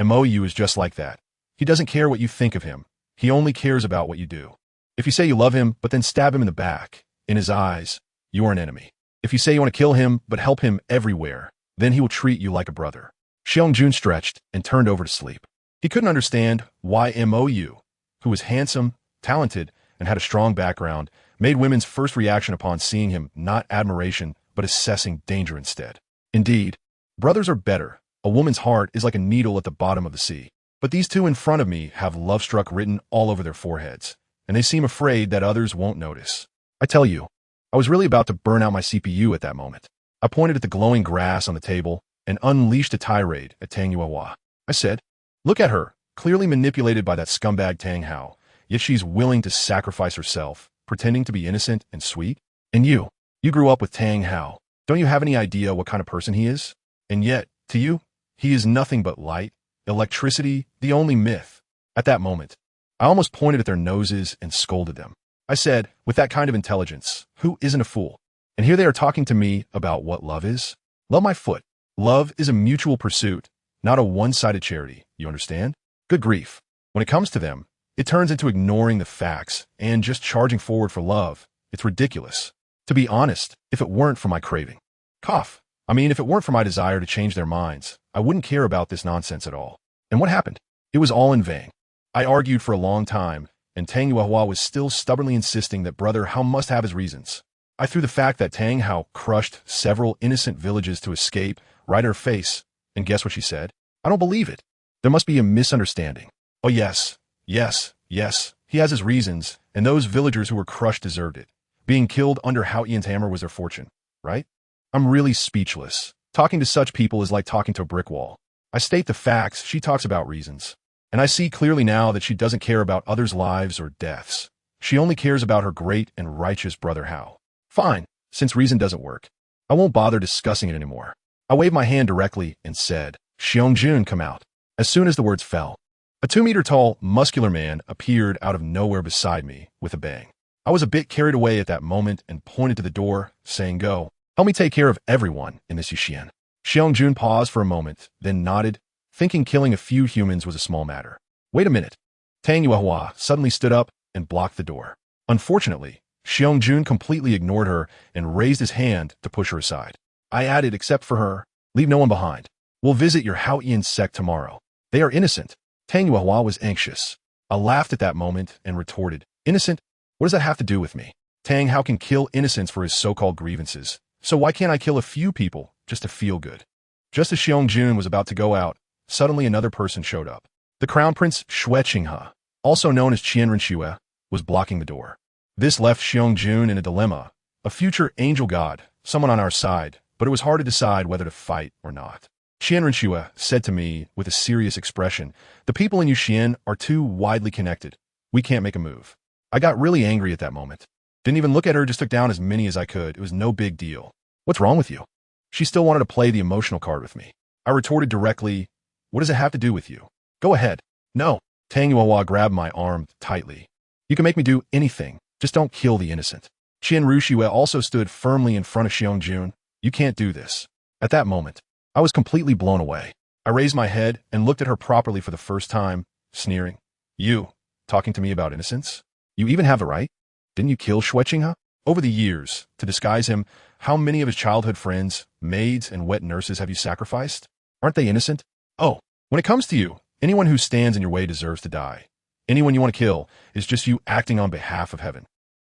Mo is just like that. He doesn't care what you think of him. He only cares about what you do. If you say you love him, but then stab him in the back, in his eyes, you are an enemy. If you say you want to kill him, but help him everywhere, then he will treat you like a brother. Xiangjun stretched and turned over to sleep. He couldn't understand why Mo, who was handsome, talented, and had a strong background, made women's first reaction upon seeing him not admiration, but assessing danger instead. Indeed, brothers are better. A woman's heart is like a needle at the bottom of the sea. But these two in front of me have love-struck written all over their foreheads, and they seem afraid that others won't notice. I tell you, I was really about to burn out my CPU at that moment. I pointed at the glowing grass on the table and unleashed a tirade at Tang Yuehua. I said, look at her, clearly manipulated by that scumbag Tang Hao, yet she's willing to sacrifice herself, pretending to be innocent and sweet. And you grew up with Tang Hao. Don't you have any idea what kind of person he is? And yet, to you, he is nothing but light, electricity, the only myth. At that moment, I almost pointed at their noses and scolded them. I said, with that kind of intelligence, who isn't a fool? And here they are talking to me about what love is? Love my foot. Love is a mutual pursuit, not a one-sided charity, you understand? Good grief. When it comes to them, it turns into ignoring the facts and just charging forward for love. It's ridiculous. To be honest, if it weren't for my craving. Cough. If it weren't for my desire to change their minds, I wouldn't care about this nonsense at all. And what happened? It was all in vain. I argued for a long time, and Tang Yuehua was still stubbornly insisting that Brother Hao must have his reasons. I threw the fact that Tang Hao crushed several innocent villages to escape right at her face, and guess what she said? I don't believe it. There must be a misunderstanding. Oh yes, he has his reasons, and those villagers who were crushed deserved it. Being killed under Hao Yan's hammer was their fortune, right? I'm really speechless. Talking to such people is like talking to a brick wall. I state the facts, she talks about reasons. And I see clearly now that she doesn't care about others' lives or deaths. She only cares about her great and righteous brother Hao. Fine, since reason doesn't work, I won't bother discussing it anymore. I waved my hand directly and said, Xiangjun, come out. As soon as the words fell, a 2-meter-tall, muscular man appeared out of nowhere beside me with a bang. I was a bit carried away at that moment and pointed to the door, saying, go. Help me take care of everyone in this Yuxian. Xiangjun paused for a moment, then nodded, thinking killing a few humans was a small matter. Wait a minute. Tang Yuehua suddenly stood up and blocked the door. Unfortunately, Xiangjun completely ignored her and raised his hand to push her aside. I added, except for her, leave no one behind. We'll visit your Haoyan sect tomorrow. They are innocent. Tang Yuehua was anxious. I laughed at that moment and retorted, innocent? What does that have to do with me? Tang Hao can kill innocents for his so-called grievances. So why can't I kill a few people just to feel good? Just as Xiangjun was about to go out, suddenly another person showed up. The Crown Prince Xue Qinghe, also known as Qian Renxue, was blocking the door. This left Xiangjun in a dilemma. A future angel god, someone on our side, but it was hard to decide whether to fight or not. Qian Renxue said to me with a serious expression, the people in Yuxian are too widely connected. We can't make a move. I got really angry at that moment. Didn't even look at her, just took down as many as I could. It was no big deal. What's wrong with you? She still wanted to play the emotional card with me. I retorted directly, what does it have to do with you? Go ahead. No. Tang Yuehua grabbed my arm tightly. You can make me do anything. Just don't kill the innocent. Qian Renxue also stood firmly in front of Xiangjun. You can't do this. At that moment, I was completely blown away. I raised my head and looked at her properly for the first time, sneering. You, talking to me about innocence? You even have the right? Didn't you kill Xue Qinghe? Over the years, to disguise him, how many of his childhood friends, maids, and wet nurses have you sacrificed? Aren't they innocent? Oh, when it comes to you, anyone who stands in your way deserves to die. Anyone you want to kill is just you acting on behalf of heaven.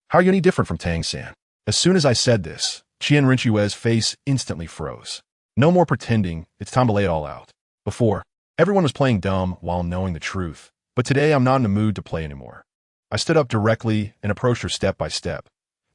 How are you any different from Tang-san? As soon as I said this, Qian Renxue's face instantly froze. No more pretending, it's time to lay it all out. Before, everyone was playing dumb while knowing the truth, but today I'm not in the mood to play anymore. I stood up directly and approached her step by step.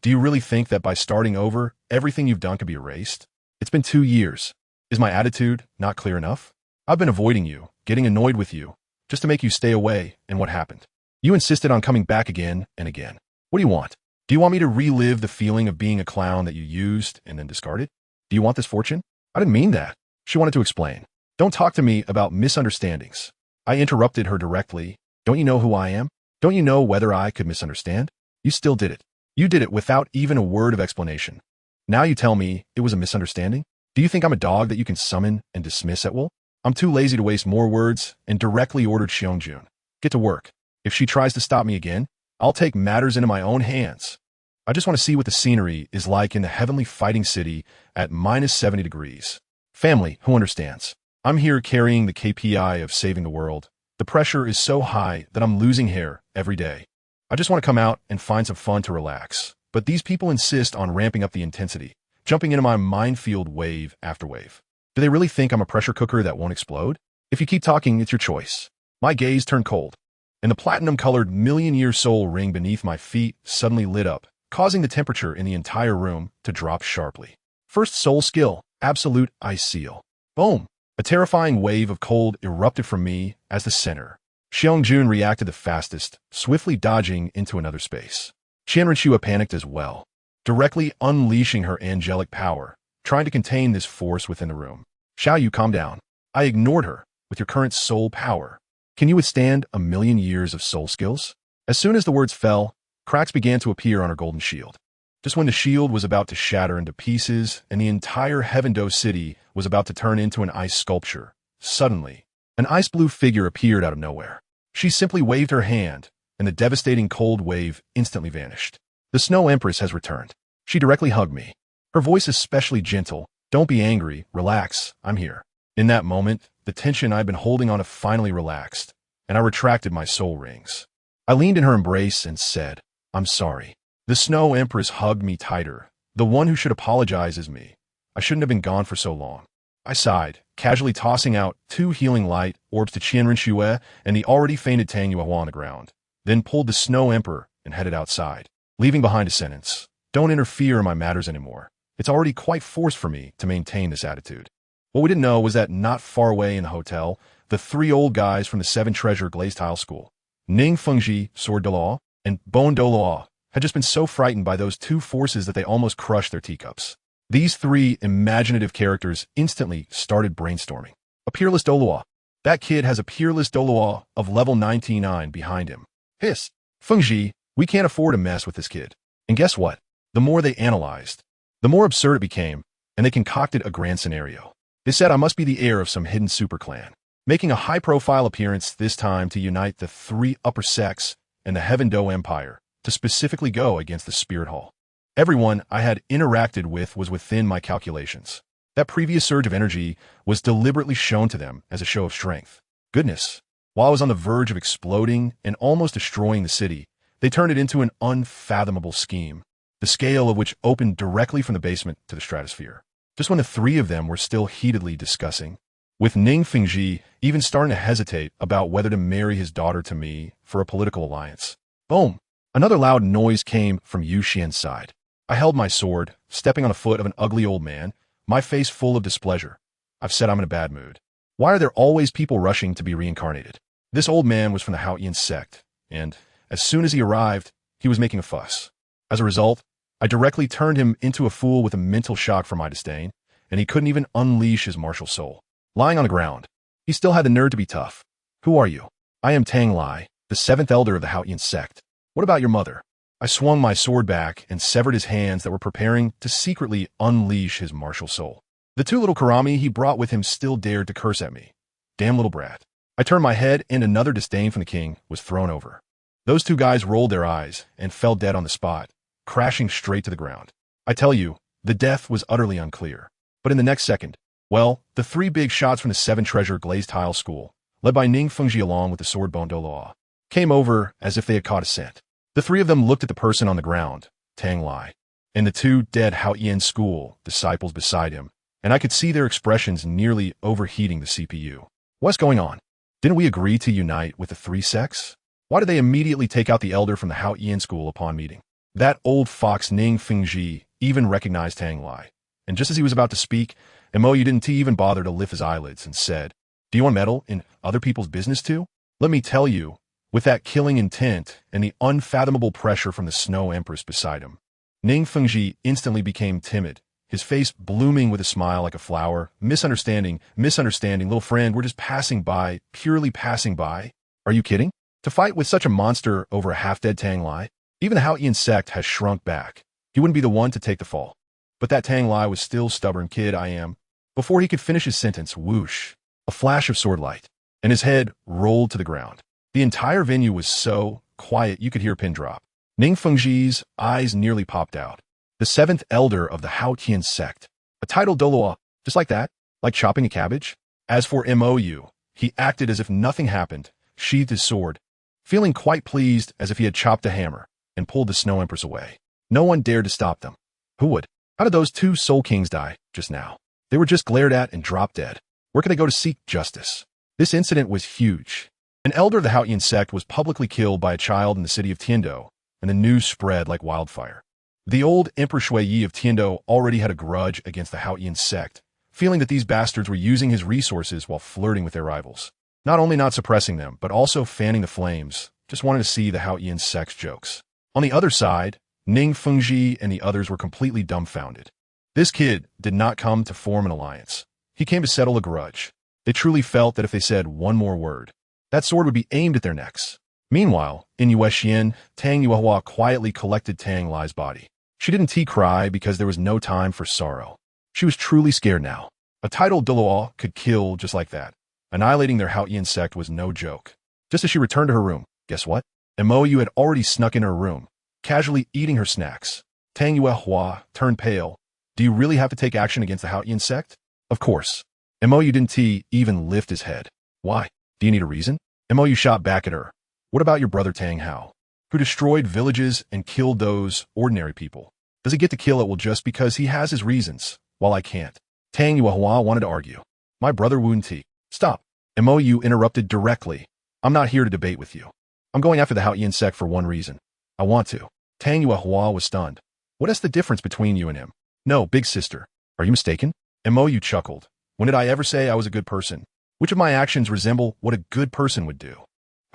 Do you really think that by starting over, everything you've done could be erased? It's been 2 years. Is my attitude not clear enough? I've been avoiding you, getting annoyed with you, just to make you stay away, and what happened? You insisted on coming back again and again. What do you want? Do you want me to relive the feeling of being a clown that you used and then discarded? Do you want this fortune? I didn't mean that. She wanted to explain. Don't talk to me about misunderstandings. I interrupted her directly. Don't you know who I am? Don't you know whether I could misunderstand? You still did it. You did it without even a word of explanation. Now you tell me it was a misunderstanding? Do you think I'm a dog that you can summon and dismiss at will? I'm too lazy to waste more words and directly ordered Xiangjun. Get to work. If she tries to stop me again, I'll take matters into my own hands. I just want to see what the scenery is like in the heavenly fighting city at minus 70 degrees. Family, who understands? I'm here carrying the KPI of saving the world. The pressure is so high that I'm losing hair every day. I just want to come out and find some fun to relax. But these people insist on ramping up the intensity, jumping into my minefield wave after wave. Do they really think I'm a pressure cooker that won't explode? If you keep talking, it's your choice. My gaze turned cold, and the platinum-colored million-year soul ring beneath my feet suddenly lit up, causing the temperature in the entire room to drop sharply. First soul skill, absolute ice seal. Boom! A terrifying wave of cold erupted from me as the center. Xiangjun reacted the fastest, swiftly dodging into another space. Qian Renxue panicked as well, directly unleashing her angelic power, trying to contain this force within the room. Xiaoyu, calm down. I ignored her. With your current soul power, can you withstand 1,000,000 years of soul skills? As soon as the words fell, cracks began to appear on her golden shield. Just when the shield was about to shatter into pieces and the entire Heaven-Do city was about to turn into an ice sculpture, suddenly, an ice blue figure appeared out of nowhere. She simply waved her hand, and the devastating cold wave instantly vanished. The Snow Empress has returned. She directly hugged me. Her voice especially gentle. Don't be angry. Relax. I'm here. In that moment, the tension I'd been holding on to finally relaxed, and I retracted my soul rings. I leaned in her embrace and said, I'm sorry. The Snow Empress hugged me tighter. The one who should apologize is me. I shouldn't have been gone for so long. I sighed, casually tossing out 2 healing light orbs to Qian Renxue and the already fainted Tang Yuehua on the ground, then pulled the Snow Emperor and headed outside, leaving behind a sentence. Don't interfere in my matters anymore. It's already quite forced for me to maintain this attitude. What we didn't know was that not far away in the hotel, the 3 old guys from the 7 Treasure Glazed Tile School, Ning Fengji, Sword Daluo, and Bon Douluo, had just been so frightened by those 2 forces that they almost crushed their teacups. These 3 imaginative characters instantly started brainstorming. A peerless Douluo. That kid has a peerless Douluo of level 99 behind him. Hiss. Fengji, we can't afford to mess with this kid. And guess what? The more they analyzed, the more absurd it became, and they concocted a grand scenario. They said I must be the heir of some hidden superclan, making a high-profile appearance this time to unite the three upper sects and the Heaven Do Empire to specifically go against the Spirit Hall. Everyone I had interacted with was within my calculations. That previous surge of energy was deliberately shown to them as a show of strength. Goodness, while I was on the verge of exploding and almost destroying the city, they turned it into an unfathomable scheme, the scale of which opened directly from the basement to the stratosphere. Just when the three of them were still heatedly discussing, with Ning Fengji even starting to hesitate about whether to marry his daughter to me for a political alliance. Boom! Another loud noise came from Yu Xian's side. I held my sword, stepping on the foot of an ugly old man, my face full of displeasure. I've said I'm in a bad mood. Why are there always people rushing to be reincarnated? This old man was from the Haotian sect, and as soon as he arrived, he was making a fuss. As a result, I directly turned him into a fool with a mental shock for my disdain, and he couldn't even unleash his martial soul. Lying on the ground, he still had the nerve to be tough. Who are you? I am Tang Lai, the seventh elder of the Haotian sect. What about your mother? I swung my sword back and severed his hands that were preparing to secretly unleash his martial soul. The two little Karami he brought with him still dared to curse at me. Damn little brat. I turned my head and another disdain from the king was thrown over. Those two guys rolled their eyes and fell dead on the spot, crashing straight to the ground. I tell you, the death was utterly unclear. But in the next second, well, the three big shots from the Seven Treasure Glazed Tile School, led by Ning Fengji along with the sword bone Douluo, came over as if they had caught a scent. The three of them looked at the person on the ground, Tang Lai, and the two dead Haotian school disciples beside him, and I could see their expressions nearly overheating the CPU. What's going on? Didn't we agree to unite with the three sects? Why did they immediately take out the elder from the Haotian school upon meeting? That old fox Ning Fengji even recognized Tang Lai, and just as he was about to speak, Mo Yu didn't even bother to lift his eyelids and said, "Do you want to meddle in other people's business too?" Let me tell you, with that killing intent and the unfathomable pressure from the Snow Empress beside him, Ning Fengji instantly became timid, his face blooming with a smile like a flower. Misunderstanding, little friend, we're just passing by, purely passing by. Are you kidding? To fight with such a monster over a half-dead Tang Lai? Even the Haotian sect has shrunk back. He wouldn't be the one to take the fall. But that Tang Lai was still stubborn kid I am. Before he could finish his sentence, whoosh, a flash of sword light, and his head rolled to the ground. The entire venue was so quiet you could hear a pin drop. Ning Fengji's eyes nearly popped out. The seventh elder of the Haotian sect. A title Douluo, just like that, like chopping a cabbage. As for Mo Yu, he acted as if nothing happened, sheathed his sword, feeling quite pleased as if he had chopped a hammer, and pulled the Snow Empress away. No one dared to stop them. Who would? How did those two Soul Kings die just now? They were just glared at and dropped dead. Where could they go to seek justice? This incident was huge. An elder of the Haotian sect was publicly killed by a child in the city of Tiando, and the news spread like wildfire. The old Emperor Shui Yi of Tiando already had a grudge against the Haotian sect, feeling that these bastards were using his resources while flirting with their rivals. Not only not suppressing them, but also fanning the flames, just wanted to see the Haotian sect's jokes. On the other side, Ning Fengji and the others were completely dumbfounded. This kid did not come to form an alliance. He came to settle a grudge. They truly felt that if they said one more word, that sword would be aimed at their necks. Meanwhile, in Yuexian, Tang Yuehua quietly collected Tang Lai's body. She didn't cry because there was no time for sorrow. She was truly scared now. A title Douluo could kill just like that. Annihilating their Haotian sect was no joke. Just as she returned to her room, guess what? Mo Yu had already snuck in her room, casually eating her snacks. Tang Yuehua turned pale. Do you really have to take action against the Haotian sect? Of course. Mo Yu didn't even lift his head. Why? Do you need a reason? Mo Yu shot back at her. What about your brother Tang Hao, who destroyed villages and killed those ordinary people? Does he get to kill it? Well, just because he has his reasons, while I can't. Tang Yuehua wanted to argue. My brother wouldn't. Stop. Mo Yu interrupted directly. I'm not here to debate with you. I'm going after the Haotian sect for one reason. I want to. Tang Yuehua was stunned. What is the difference between you and him? No, big sister. Are you mistaken? Mo Yu chuckled. When did I ever say I was a good person? Which of my actions resemble what a good person would do?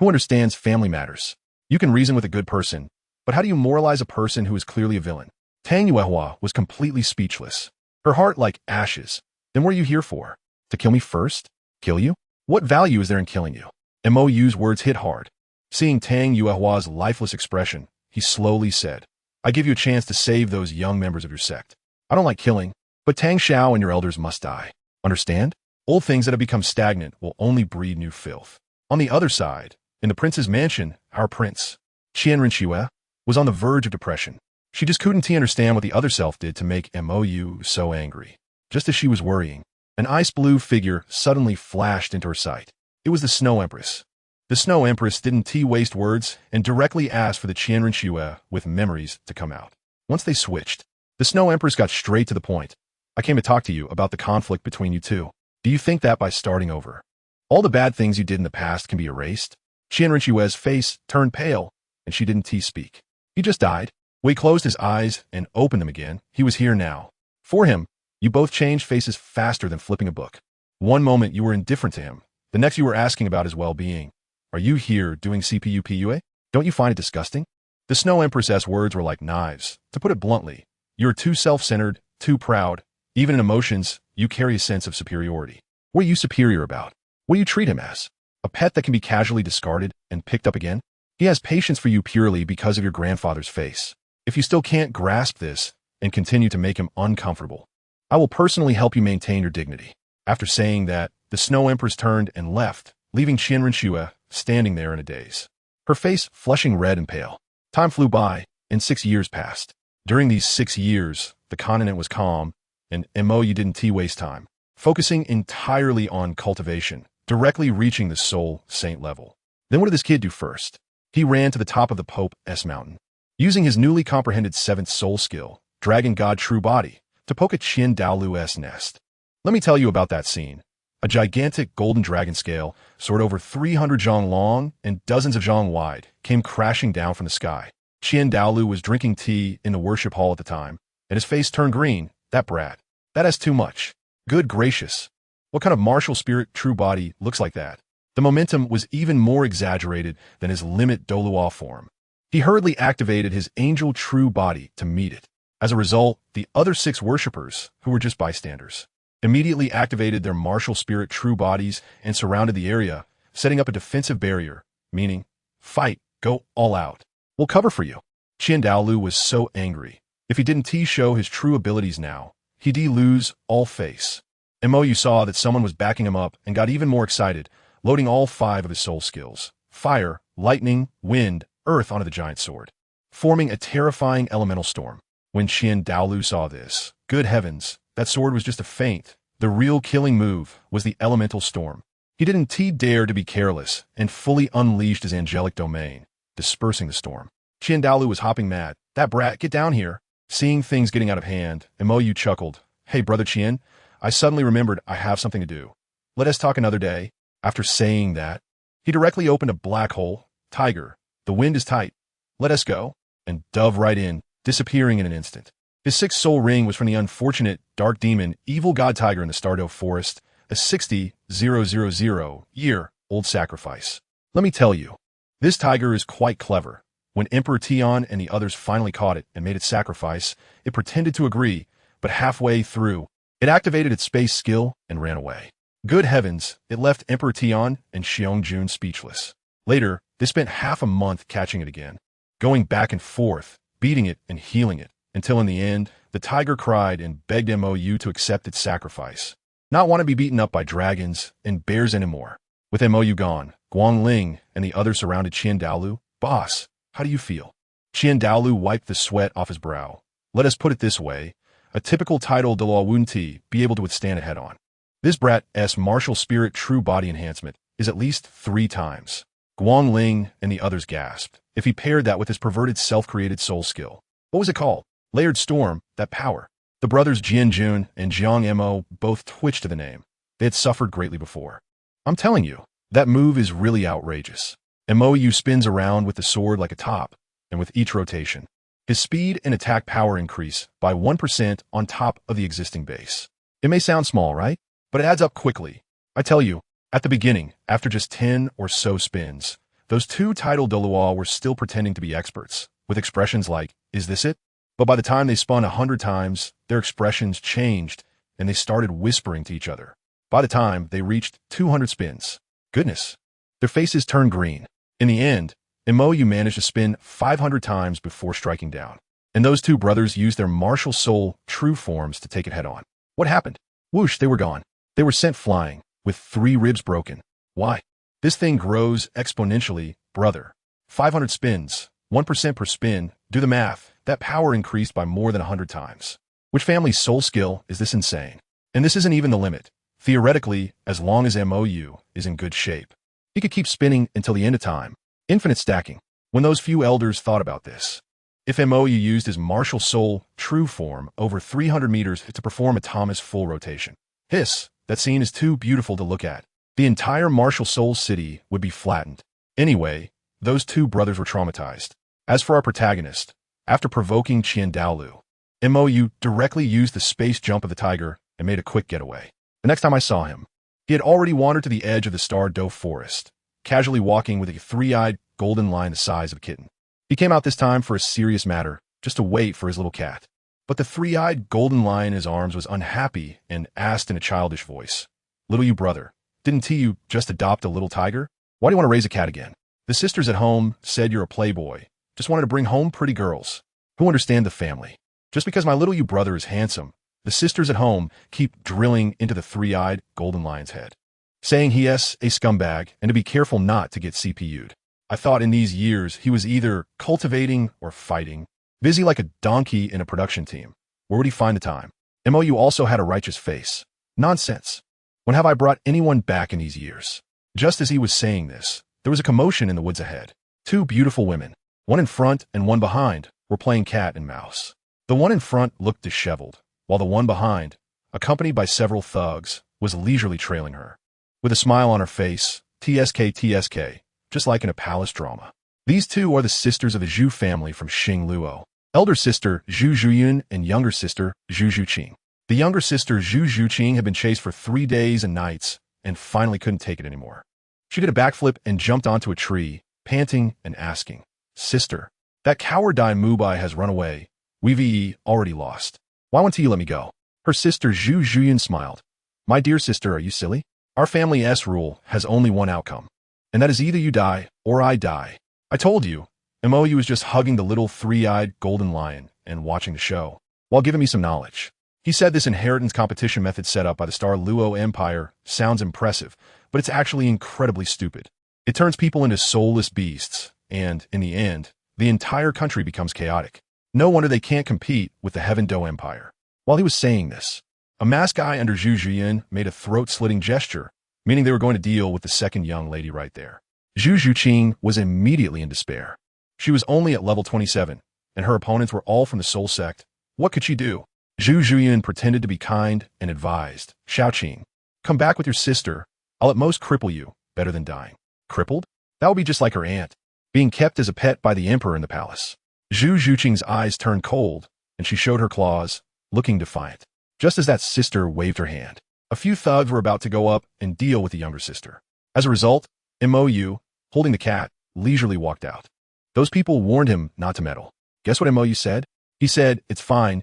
Who understands family matters? You can reason with a good person, but how do you moralize a person who is clearly a villain? Tang Yuehua was completely speechless. Her heart like ashes. Then what are you here for? To kill me first? Kill you? What value is there in killing you? Mo Yu's words hit hard. Seeing Tang Yuehua's lifeless expression, he slowly said, I give you a chance to save those young members of your sect. I don't like killing, but Tang Xiao and your elders must die. Understand? Old things that have become stagnant will only breed new filth. On the other side, in the prince's mansion, our prince, Qian Rinxue, was on the verge of depression. She just couldn't understand what the other self did to make Mou so angry. Just as she was worrying, an ice-blue figure suddenly flashed into her sight. It was the Snow Empress. The Snow Empress didn't waste words and directly asked for the Qian Rinxue with memories to come out. Once they switched, the Snow Empress got straight to the point. I came to talk to you about the conflict between you two. Do you think that by starting over, all the bad things you did in the past can be erased? Qian Rinxue's face turned pale, and she didn't speak. He just died. Wei closed his eyes and opened them again. He was here now. For him, you both changed faces faster than flipping a book. One moment you were indifferent to him. The next you were asking about his well-being. Are you here doing CPUPUA? Don't you find it disgusting? The Snow Empress's words were like knives. To put it bluntly, you're too self-centered, too proud. Even in emotions, you carry a sense of superiority. What are you superior about? What do you treat him as? A pet that can be casually discarded and picked up again? He has patience for you purely because of your grandfather's face. If you still can't grasp this and continue to make him uncomfortable, I will personally help you maintain your dignity. After saying that, the Snow Empress turned and left, leaving Qian Rinxue standing there in a daze. Her face flushing red and pale. Time flew by, and 6 years passed. During these 6 years, the continent was calm, and Mou didn't waste time, focusing entirely on cultivation, directly reaching the soul saint level. Then what did this kid do first? He ran to the top of the Pope's mountain, using his newly comprehended 7th soul skill, Dragon God True Body, to poke at Qian Dalu's nest. Let me tell you about that scene. A gigantic golden dragon scale, soared over 300 zhang long and dozens of zhang wide, came crashing down from the sky. Qian Dalu was drinking tea in the worship hall at the time, and his face turned green. That brat. That has too much. Good gracious. What kind of martial spirit true body looks like that? The momentum was even more exaggerated than his limit Douluo form. He hurriedly activated his angel true body to meet it. As a result, the other 6 worshippers, who were just bystanders, immediately activated their martial spirit true bodies and surrounded the area, setting up a defensive barrier, meaning, fight, go all out. We'll cover for you. Qian Dalu was so angry. If he didn't show his true abilities now, he'd lose all face. Mou saw that someone was backing him up and got even more excited, loading all 5 of his soul skills, fire, lightning, wind, earth onto the giant sword, forming a terrifying elemental storm. When Qian Dalu saw this, good heavens, that sword was just a feint. The real killing move was the elemental storm. He didn't dare to be careless and fully unleashed his angelic domain, dispersing the storm. Qian Dalu was hopping mad. That brat, get down here. Seeing things getting out of hand, Mou chuckled. Hey, brother Qian, I suddenly remembered I have something to do. Let us talk another day. After saying that, he directly opened a black hole. Tiger, the wind is tight. Let us go. And dove right in, disappearing in an instant. His 6th soul ring was from the unfortunate dark demon, evil god tiger in the Stardew Forest, a 60,000-year-old sacrifice. Let me tell you, this tiger is quite clever. When Emperor Tian and the others finally caught it and made its sacrifice, it pretended to agree, but halfway through, it activated its space skill and ran away. Good heavens, it left Emperor Tian and Xiangjun speechless. Later, they spent half a month catching it again, going back and forth, beating it and healing it, until in the end, the tiger cried and begged Mou to accept its sacrifice. Not want to be beaten up by dragons and bears anymore. With Mou gone, Guangling and the others surrounded Qian Dalu. Boss, how do you feel? Qian Dalu wiped the sweat off his brow. Let us put it this way. A typical title Douluo wouldn't be able to withstand it head-on. This brat's martial spirit true body enhancement is at least 3 times. Guangling and the others gasped. If he paired that with his perverted self-created soul skill. What was it called? Layered Storm, that power. The brothers Jianjun and Jiang Mo both twitched to the name. They had suffered greatly before. I'm telling you, that move is really outrageous. Mou spins around with the sword like a top, and with each rotation, his speed and attack power increase by 1% on top of the existing base. It may sound small, right? But it adds up quickly. I tell you, at the beginning, after just 10 or so spins, those 2 titled Douluo were still pretending to be experts, with expressions like, is this it? But by the time they spun 100 times, their expressions changed, and they started whispering to each other. By the time they reached 200 spins, goodness, their faces turned green. In the end, Mou managed to spin 500 times before striking down, and those 2 brothers used their martial soul true forms to take it head-on. What happened? Whoosh, they were gone. They were sent flying, with 3 ribs broken. Why? This thing grows exponentially, brother. 500 spins, 1% per spin, do the math, that power increased by more than 100 times. Which family's soul skill is this insane? And this isn't even the limit. Theoretically, as long as MOU is in good shape, he could keep spinning until the end of time. Infinite stacking. When those few elders thought about this, if MOU used his martial soul true form over 300 meters to perform a Thomas full rotation. Hiss, that scene is too beautiful to look at. The entire martial soul city would be flattened. Anyway, those 2 brothers were traumatized. As for our protagonist, after provoking Dalu, MOU directly used the space jump of the tiger and made a quick getaway. The next time I saw him, he had already wandered to the edge of the Star Doe forest, casually walking with a 3-eyed golden lion the size of a kitten. He came out this time for a serious matter, just to wait for his little cat. But the 3-eyed golden lion in his arms was unhappy and asked in a childish voice, "Little you brother, didn't you just adopt a little tiger? Why do you want to raise a cat again? The sisters at home said you're a playboy, just wanted to bring home pretty girls who understand the family. Just because my little you brother is handsome, the sisters at home keep drilling into the 3-eyed golden lion's head, saying he is a scumbag and to be careful not to get CPU'd. I thought in these years he was either cultivating or fighting, busy like a donkey in a production team. Where would he find the time? MOU also had a righteous face. Nonsense. When have I brought anyone back in these years? Just as he was saying this, there was a commotion in the woods ahead. 2 beautiful women, one in front and one behind, were playing cat and mouse. The one in front looked disheveled, while the one behind, accompanied by several thugs, was leisurely trailing her. With a smile on her face, TSK, just like in a palace drama. These 2 are the sisters of the Zhu family from Xingluo. Elder sister Zhu Zhuyun and younger sister Zhu Zhuqing. The younger sister Zhu Zhuqing had been chased for 3 days and nights and finally couldn't take it anymore. She did a backflip and jumped onto a tree, panting and asking, "Sister, that coward Dai Mubai has run away. We've already lost. Why won't you let me go?" Her sister Zhu Zhuyun smiled. "My dear sister, are you silly? Our family's rule has only one outcome, and that is either you die or I die. I told you." MOU was just hugging the little 3-eyed golden lion and watching the show, while giving me some knowledge. He said this inheritance competition method set up by the Star Luo Empire sounds impressive, but it's actually incredibly stupid. It turns people into soulless beasts, and, in the end, the entire country becomes chaotic. No wonder they can't compete with the Heaven Do Empire. While he was saying this, a masked guy under Zhu Zhuyin made a throat-slitting gesture, meaning they were going to deal with the second young lady right there. Zhu Zhuqing was immediately in despair. She was only at level 27, and her opponents were all from the Soul Sect. What could she do? Zhu Zhuyin pretended to be kind and advised, "Xiaoqing, come back with your sister. I'll at most cripple you, better than dying." Crippled? That would be just like her aunt, being kept as a pet by the emperor in the palace. Zhu Zhuqing's eyes turned cold, and she showed her claws, looking defiant. Just as that sister waved her hand, a few thugs were about to go up and deal with the younger sister. As a result, MOU, holding the cat, leisurely walked out. Those people warned him not to meddle. Guess what MOU said? He said, it's fine,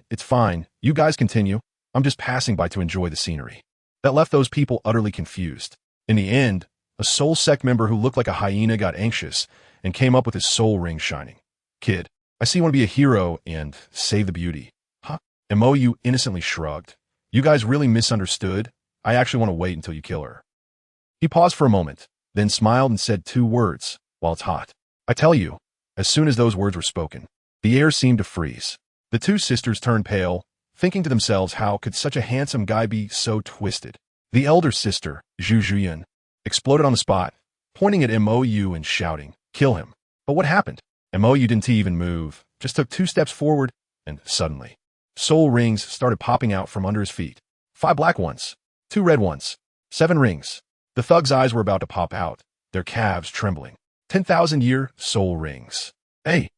you guys continue. I'm just passing by to enjoy the scenery." That left those people utterly confused. In the end, a Soul Sect member who looked like a hyena got anxious and came up with his soul ring shining. "Kid, I see you want to be a hero and save the beauty." Huh? MOU innocently shrugged. "You guys really misunderstood. I actually want to wait until you kill her." He paused for a moment, then smiled and said 2 words, "While it's hot." I tell you, as soon as those words were spoken, the air seemed to freeze. The 2 sisters turned pale, thinking to themselves, how could such a handsome guy be so twisted? The elder sister, Zhu Zhuyin, exploded on the spot, pointing at MOU and shouting, "Kill him." But what happened? MOU didn't even move, just took 2 steps forward, and suddenly, soul rings started popping out from under his feet. 5 black ones, 2 red ones, 7 rings. The thug's eyes were about to pop out, their calves trembling. 10,000-year soul rings. "Hey,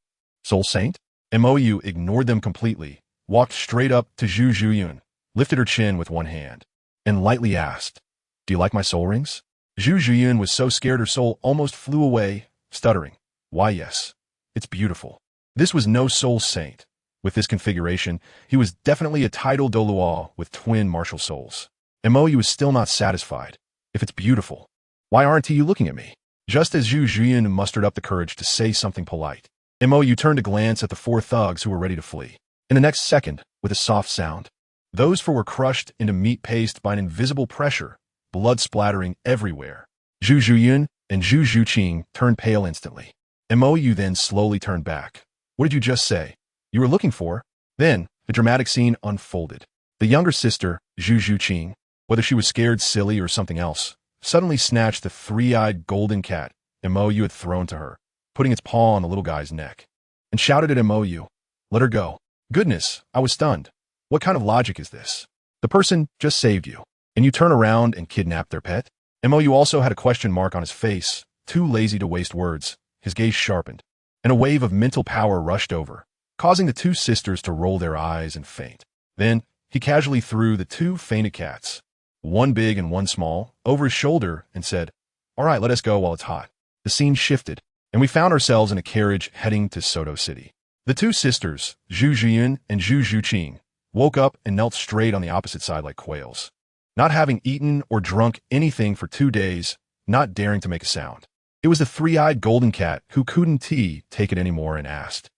Soul Saint?" MOU ignored them completely, walked straight up to Zhu Zhuyin, lifted her chin with one hand, and lightly asked, "Do you like my soul rings?" Zhu Zhuyin was so scared her soul almost flew away, stuttering, "Why yes, it's beautiful." This was no Soul Saint. With this configuration, he was definitely a titled Douluo with twin martial souls. MOU was still not satisfied. "If it's beautiful, why aren't you looking at me?" Just as Zhu Zhuyin mustered up the courage to say something polite, MOU turned to glance at the 4 thugs who were ready to flee. In the next second, with a soft sound, Those four were crushed into meat paste by an invisible pressure, blood splattering everywhere. Zhu Zhuyun and Zhu Zhuqing turned pale instantly. Mou then slowly turned back. What did you just say? You were looking for? Then, the dramatic scene unfolded. The younger sister, Zhu Zhuqing, whether she was scared, silly, or something else, suddenly snatched the three-eyed golden cat Mou had thrown to her, putting its paw on the little guy's neck, and shouted at Mou, "Let her go." Goodness, I was stunned. What kind of logic is this? The person just saved you, and you turn around and kidnap their pet? Mou also had a question mark on his face, too lazy to waste words. His gaze sharpened, and a wave of mental power rushed over, causing the two sisters to roll their eyes and faint. Then, he casually threw the two fainted cats, one big and one small, over his shoulder and said, "All right, let us go while it's hot." The scene shifted, and we found ourselves in a carriage heading to Soto City. The two sisters, Zhu Zhiyun and Zhu Zhuqing, woke up and knelt straight on the opposite side like quails, not having eaten or drunk anything for 2 days, not daring to make a sound. It was the three-eyed golden cat who couldn't take it anymore and asked,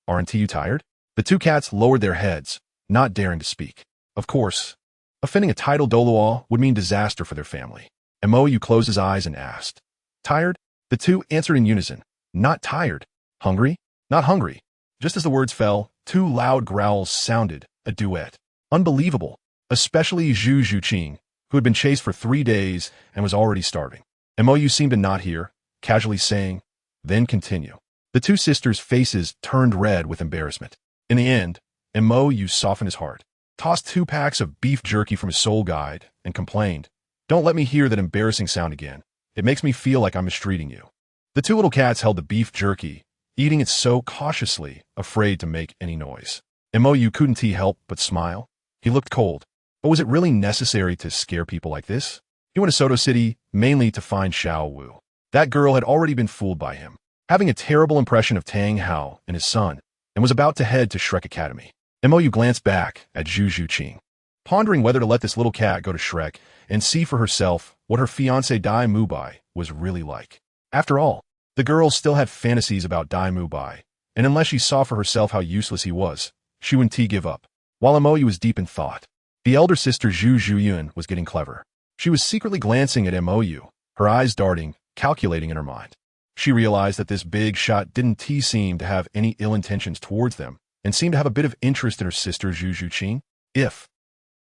"Aren't you tired?" The two cats lowered their heads, not daring to speak. Of course, offending a titled Douluo would mean disaster for their family. Mou closed his eyes and asked, "Tired?" The two answered in unison, "Not tired." "Hungry?" "Not hungry." Just as the words fell, two loud growls sounded, a duet. Unbelievable, especially Zhu Zhuqing, who had been chased for 3 days and was already starving. Mou seemed to not hear, casually saying, "Then continue." The two sisters' faces turned red with embarrassment. In the end, Mou softened his heart, tossed 2 packs of beef jerky from his soul guide, and complained, "Don't let me hear that embarrassing sound again. It makes me feel like I'm mistreating you." The two little cats held the beef jerky, eating it so cautiously, afraid to make any noise. Mou couldn't help but smile. He looked cold. But was it really necessary to scare people like this? He went to Soto City mainly to find Xiao Wu. That girl had already been fooled by him, having a terrible impression of Tang Hao and his son, and was about to head to Shrek Academy. Mou glanced back at Zhu Zhuqing, pondering whether to let this little cat go to Shrek and see for herself what her fiancé Dai Mubai was really like. After all, the girl still had fantasies about Dai Mubai, and unless she saw for herself how useless he was, she wouldn't give up. While Mou was deep in thought, the elder sister Zhu Zhuyun was getting clever. She was secretly glancing at Mou, her eyes darting, calculating in her mind. She realized that this big shot didn't seem to have any ill intentions towards them, and seemed to have a bit of interest in her sister Zhu Zhuqing. If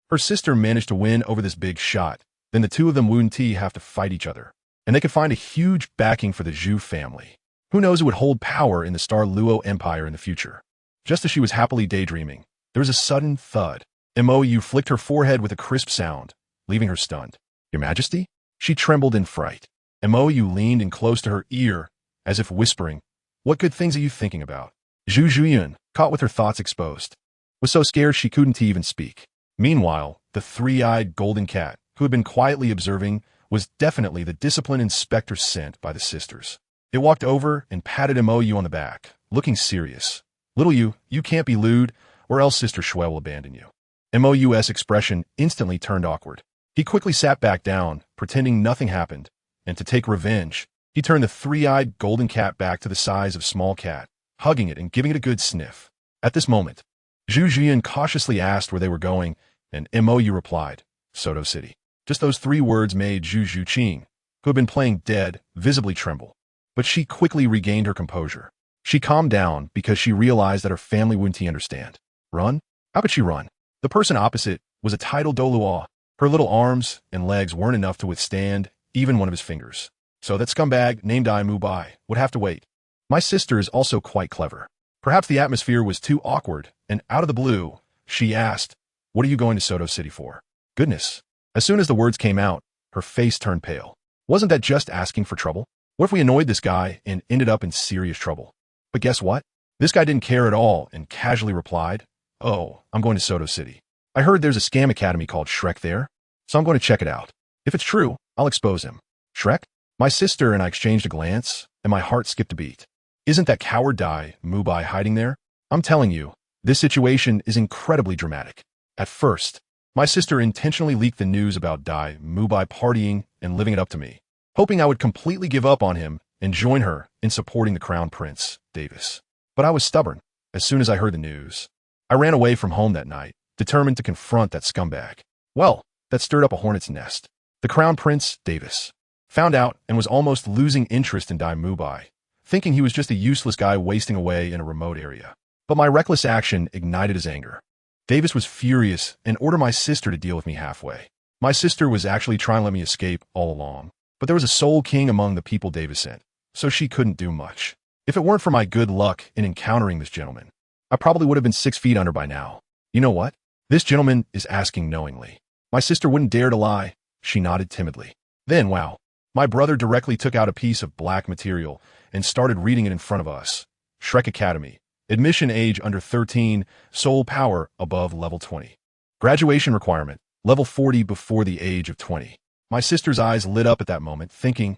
her sister managed to win over this big shot, then the two of them wouldn't have to fight each other, and they could find a huge backing for the Zhu family. Who knows who would hold power in the Star Luo Empire in the future? Just as she was happily daydreaming, there was a sudden thud. Mou flicked her forehead with a crisp sound, leaving her stunned. "Your Majesty?" She trembled in fright. Mou leaned in close to her ear, as if whispering, "What good things are you thinking about?" Zhu Zhuyun, caught with her thoughts exposed, was so scared she couldn't even speak. Meanwhile, the three-eyed golden cat, who had been quietly observing, was definitely the discipline inspector sent by the sisters. It walked over and patted Mou on the back, looking serious. "Little you can't be lewd, or else Sister Shui will abandon you." Mou's expression instantly turned awkward. He quickly sat back down, pretending nothing happened, and to take revenge, he turned the three-eyed golden cat back to the size of small cat, hugging it and giving it a good sniff. At this moment, Zhu Zhuyan cautiously asked where they were going, and Mou replied, "Soto City." Just those 3 words made Zhu Zhuqing, who had been playing dead, visibly tremble. But she quickly regained her composure. She calmed down because she realized that her family wouldn't understand. Run? How could she run? The person opposite was a titled Douluo. Her little arms and legs weren't enough to withstand even one of his fingers. So that scumbag named Dai Mubai would have to wait. My sister is also quite clever. Perhaps the atmosphere was too awkward, and out of the blue, she asked, "What are you going to Soto City for?" Goodness. As soon as the words came out, her face turned pale. Wasn't that just asking for trouble? What if we annoyed this guy and ended up in serious trouble? But guess what? This guy didn't care at all and casually replied, "Oh, I'm going to Soto City. I heard there's a scam academy called Shrek there, so I'm going to check it out. If it's true, I'll expose him." Shrek? My sister and I exchanged a glance, and my heart skipped a beat. Isn't that coward Dai Mubai hiding there? I'm telling you, this situation is incredibly dramatic. At first, my sister intentionally leaked the news about Dai Mubai partying and living it up to me, hoping I would completely give up on him and join her in supporting the Crown Prince, Davis. But I was stubborn. As soon as I heard the news, I ran away from home that night, determined to confront that scumbag. Well, that stirred up a hornet's nest. The Crown Prince, Davis, found out and was almost losing interest in Dai Mubai, thinking he was just a useless guy wasting away in a remote area. But my reckless action ignited his anger. Davis was furious and ordered my sister to deal with me halfway. My sister was actually trying to let me escape all along, but there was a soul king among the people Davis sent, so she couldn't do much. If it weren't for my good luck in encountering this gentleman, I probably would have been 6 feet under by now. You know what? This gentleman is asking knowingly. My sister wouldn't dare to lie. She nodded timidly. Then, wow, my brother directly took out a piece of black material and started reading it in front of us. Shrek Academy. Admission age under 13, soul power above level 20. Graduation requirement, level 40 before the age of 20. My sister's eyes lit up at that moment, thinking,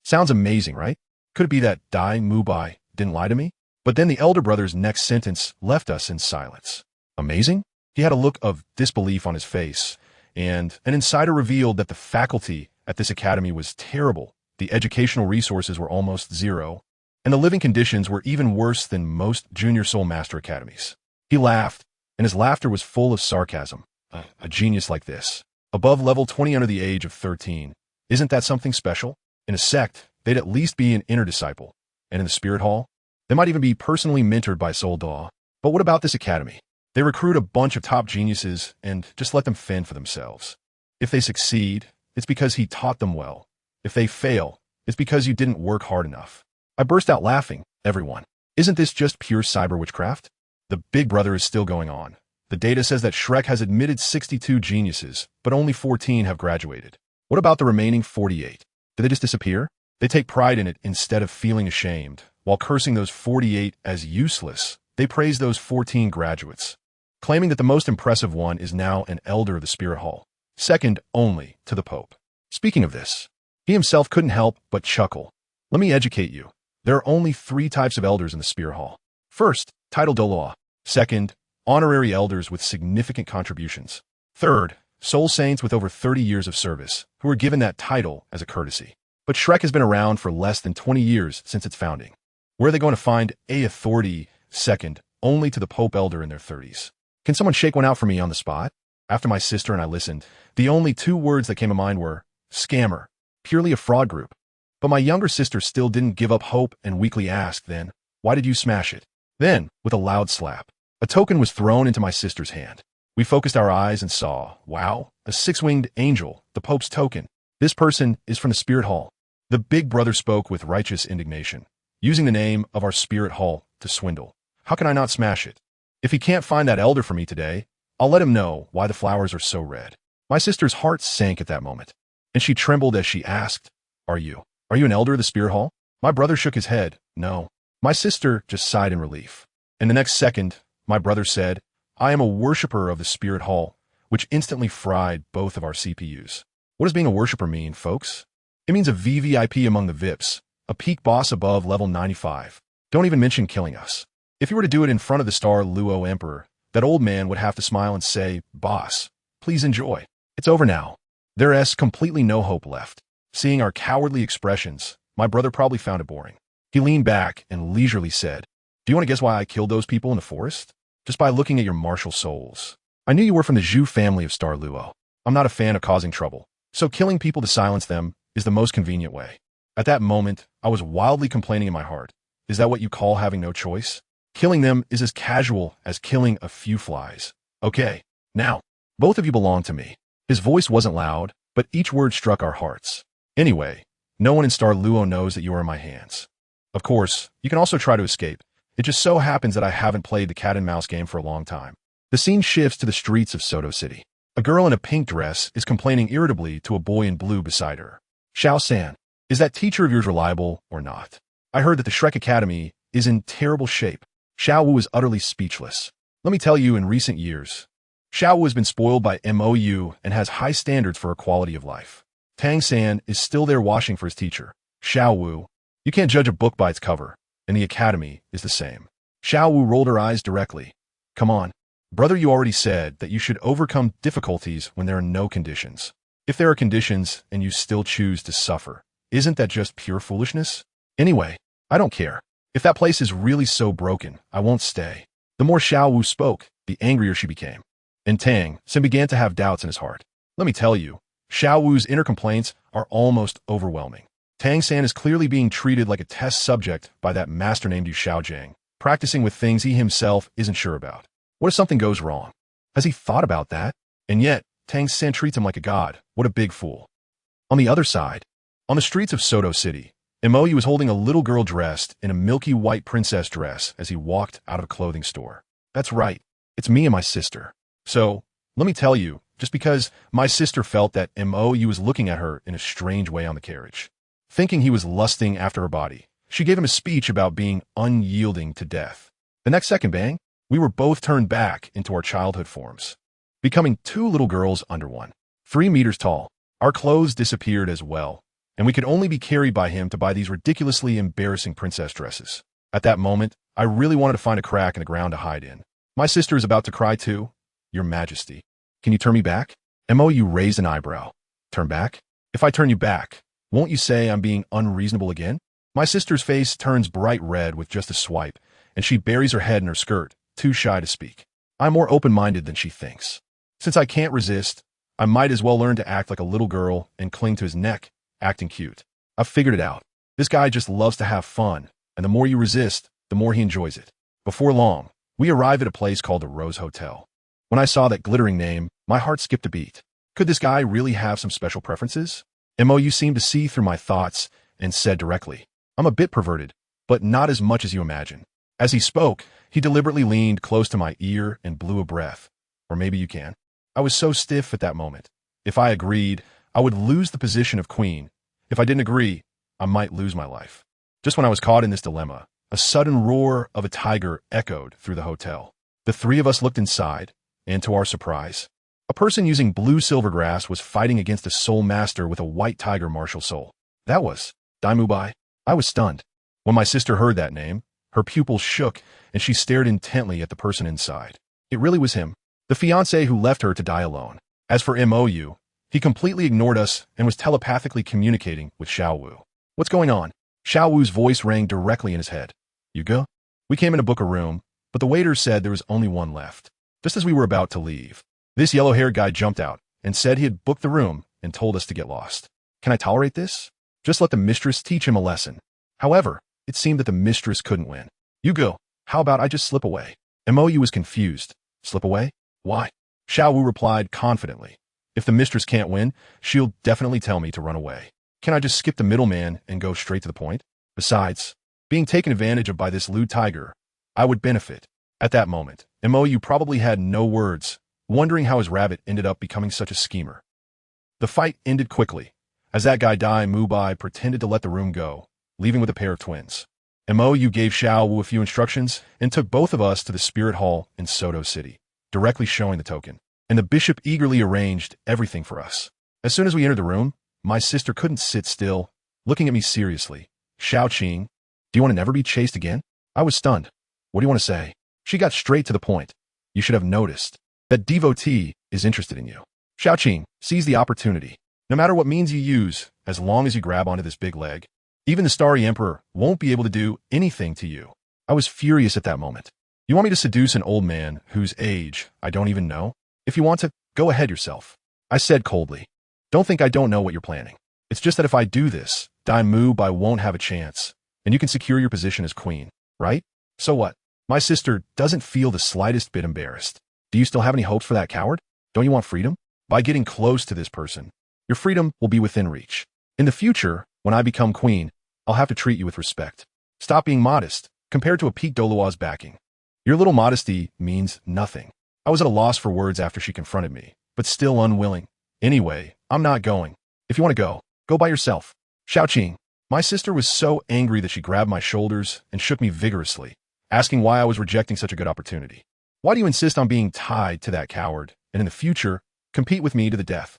sounds amazing, right? Could it be that Dai Mubai didn't lie to me? But then the elder brother's next sentence left us in silence. Amazing? He had a look of disbelief on his face, and an insider revealed that the faculty at this academy was terrible. The educational resources were almost zero, and the living conditions were even worse than most junior soul master academies. He laughed, and his laughter was full of sarcasm. A genius like this, above level 20 under the age of 13, isn't that something special? In a sect, they'd at least be an inner disciple, and in the spirit hall, they might even be personally mentored by Soul Daw. But what about this academy? They recruit a bunch of top geniuses and just let them fend for themselves. If they succeed, it's because he taught them well. If they fail, it's because you didn't work hard enough. I burst out laughing. Everyone, isn't this just pure cyber witchcraft? The big brother is still going on. The data says that Shrek has admitted 62 geniuses, but only 14 have graduated. What about the remaining 48? Do they just disappear? They take pride in it instead of feeling ashamed. While cursing those 48 as useless, they praise those 14 graduates, claiming that the most impressive one is now an elder of the Spirit Hall, second only to the Pope. Speaking of this, he himself couldn't help but chuckle. Let me educate you. There are only 3 types of elders in the Spirit Hall. First, titled Douluo. Second, honorary elders with significant contributions. Third, soul saints with over 30 years of service, who were given that title as a courtesy. But Shrek has been around for less than 20 years since its founding. Where are they going to find a authority second only to the Pope elder in their 30s? Can someone shake one out for me on the spot? After my sister and I listened, the only 2 words that came to mind were, scammer, purely a fraud group. But my younger sister still didn't give up hope and weakly asked then, why did you smash it? Then, with a loud slap, a token was thrown into my sister's hand. We focused our eyes and saw, wow, a 6-winged angel, the Pope's token. This person is from the Spirit Hall. The big brother spoke with righteous indignation, using the name of our Spirit Hall to swindle. How can I not smash it? If he can't find that elder for me today, I'll let him know why the flowers are so red. My sister's heart sank at that moment, and she trembled as she asked, Are you an elder of the Spirit Hall? My brother shook his head, no. My sister just sighed in relief. And the next second, my brother said, I am a worshiper of the Spirit Hall, which instantly fried both of our CPUs. What does being a worshiper mean, folks? It means a VVIP among the VIPs, a peak boss above level 95. Don't even mention killing us. If you were to do it in front of the Star Luo Emperor, that old man would have to smile and say, Boss, please enjoy. It's over now. There's completely no hope left. Seeing our cowardly expressions, my brother probably found it boring. He leaned back and leisurely said, Do you want to guess why I killed those people in the forest? Just by looking at your martial souls. I knew you were from the Zhu family of Star Luo. I'm not a fan of causing trouble, so killing people to silence them is the most convenient way. At that moment, I was wildly complaining in my heart. Is that what you call having no choice? Killing them is as casual as killing a few flies. Okay, now, both of you belong to me. His voice wasn't loud, but each word struck our hearts. Anyway, no one in Star Luo knows that you are in my hands. Of course, you can also try to escape. It just so happens that I haven't played the cat and mouse game for a long time. The scene shifts to the streets of Soto City. A girl in a pink dress is complaining irritably to a boy in blue beside her. Xiao-san, is that teacher of yours reliable or not? I heard that the Shrek Academy is in terrible shape. Xiao Wu is utterly speechless. Let me tell you, in recent years, Xiao Wu has been spoiled by MOU and has high standards for her quality of life. Tang-san is still there washing for his teacher. Xiao Wu, you can't judge a book by its cover, and the academy is the same. Xiao Wu rolled her eyes directly. Come on. Brother, you already said that you should overcome difficulties when there are no conditions. If there are conditions and you still choose to suffer, isn't that just pure foolishness? Anyway, I don't care. If that place is really so broken, I won't stay. The more Xiao Wu spoke, the angrier she became. And Tang soon began to have doubts in his heart. Let me tell you, Xiao Wu's inner complaints are almost overwhelming. Tang San is clearly being treated like a test subject by that master named Yu Xiaojiang, practicing with things he himself isn't sure about. What if something goes wrong? Has he thought about that? And yet, Tang San treats him like a god. What a big fool. On the other side, on the streets of Soto City, Imoyu was holding a little girl dressed in a milky white princess dress as he walked out of a clothing store. That's right, it's me and my sister. So, let me tell you, just because my sister felt that Imoyu was looking at her in a strange way on the carriage, thinking he was lusting after her body, she gave him a speech about being unyielding to death. The next second, bang, we were both turned back into our childhood forms, becoming two little girls under one, 3 meters tall. Our clothes disappeared as well, and we could only be carried by him to buy these ridiculously embarrassing princess dresses. At that moment, I really wanted to find a crack in the ground to hide in. My sister is about to cry too. Your Majesty, can you turn me back? Mou raised an eyebrow. Turn back? If I turn you back, won't you say I'm being unreasonable again? My sister's face turns bright red with just a swipe, and she buries her head in her skirt, too shy to speak. I'm more open-minded than she thinks. Since I can't resist, I might as well learn to act like a little girl and cling to his neck, acting cute. I've figured it out. This guy just loves to have fun, and the more you resist, the more he enjoys it. Before long, we arrive at a place called the Rose Hotel. When I saw that glittering name, my heart skipped a beat. Could this guy really have some special preferences? Mou seemed to see through my thoughts and said directly, I'm a bit perverted, but not as much as you imagine. As he spoke, he deliberately leaned close to my ear and blew a breath. Or maybe you can. I was so stiff at that moment. If I agreed, I would lose the position of queen. If I didn't agree, I might lose my life. Just when I was caught in this dilemma, a sudden roar of a tiger echoed through the hotel. The 3 of us looked inside, and to our surprise, a person using blue silvergrass was fighting against a soul master with a white tiger martial soul. That was Daimubai. I was stunned. When my sister heard that name, her pupils shook, and she stared intently at the person inside. It really was him, the fiancé who left her to die alone. As for Mou, he completely ignored us and was telepathically communicating with Xiao Wu. What's going on? Xiao Wu's voice rang directly in his head. You go? We came in to book a room, but the waiter said there was only one left. Just as we were about to leave, this yellow-haired guy jumped out and said he had booked the room and told us to get lost. Can I tolerate this? Just let the mistress teach him a lesson. However, it seemed that the mistress couldn't win. You go. How about I just slip away? Mou was confused. Slip away? Why? Xiao Wu replied confidently. If the mistress can't win, she'll definitely tell me to run away. Can I just skip the middleman and go straight to the point? Besides, being taken advantage of by this lewd tiger, I would benefit. At that moment, Mou probably had no words, wondering how his rabbit ended up becoming such a schemer. The fight ended quickly, as that guy Dai Mubai pretended to let the room go, leaving with a pair of twins. Mou gave Xiao Wu a few instructions and took both of us to the spirit hall in Soto City, directly showing the token, and the bishop eagerly arranged everything for us. As soon as we entered the room, my sister couldn't sit still, looking at me seriously. Xiaoqing, do you want to never be chased again? I was stunned. What do you want to say? She got straight to the point. You should have noticed that devotee is interested in you. Xiaoqing, seize the opportunity. No matter what means you use, as long as you grab onto this big leg, even the Starry Emperor won't be able to do anything to you. I was furious at that moment. You want me to seduce an old man whose age I don't even know? If you want to, go ahead yourself. I said coldly. Don't think I don't know what you're planning. It's just that if I do this, Dai Mubai won't have a chance, and you can secure your position as queen, right? So what? My sister doesn't feel the slightest bit embarrassed. Do you still have any hopes for that coward? Don't you want freedom? By getting close to this person, your freedom will be within reach. In the future, when I become queen, I'll have to treat you with respect. Stop being modest, compared to a peak Douluo's backing. Your little modesty means nothing. I was at a loss for words after she confronted me, but still unwilling. Anyway, I'm not going. If you want to go, go by yourself. Xiaoqing. My sister was so angry that she grabbed my shoulders and shook me vigorously, asking why I was rejecting such a good opportunity. Why do you insist on being tied to that coward, and in the future, compete with me to the death?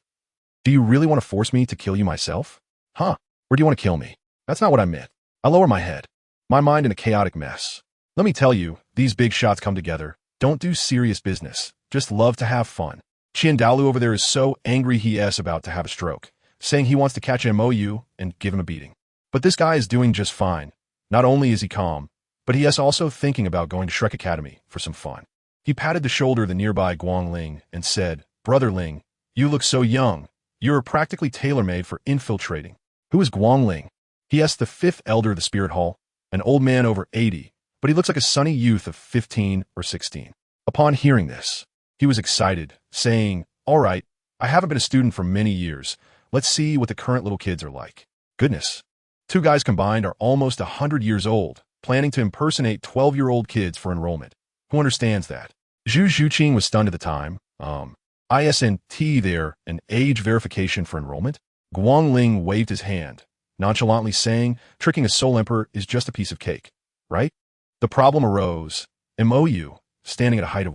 Do you really want to force me to kill you myself? Huh? Or do you want to kill me? That's not what I meant. I lower my head, my mind in a chaotic mess. Let me tell you, these big shots come together. Don't do serious business. Just love to have fun. Dalu over there is so angry he is about to have a stroke, saying he wants to catch Mou and give him a beating. But this guy is doing just fine. Not only is he calm, but he is also thinking about going to Shrek Academy for some fun. He patted the shoulder of the nearby Guangling and said, "Brother Ling, you look so young. You're practically tailor-made for infiltrating." Who is Guangling? He asked the fifth elder of the spirit hall, an old man over 80, but he looks like a sunny youth of 15 or 16. Upon hearing this, he was excited, saying, "All right, I haven't been a student for many years. Let's see what the current little kids are like." Goodness. Two guys combined are almost 100 years old, planning to impersonate 12-year-old kids for enrollment. Who understands that? Zhu Zhuqing was stunned at the time. Isn't there an age verification for enrollment? Guangling waved his hand, nonchalantly saying, "Tricking a soul emperor is just a piece of cake, right?" The problem arose. MOU, standing at a height of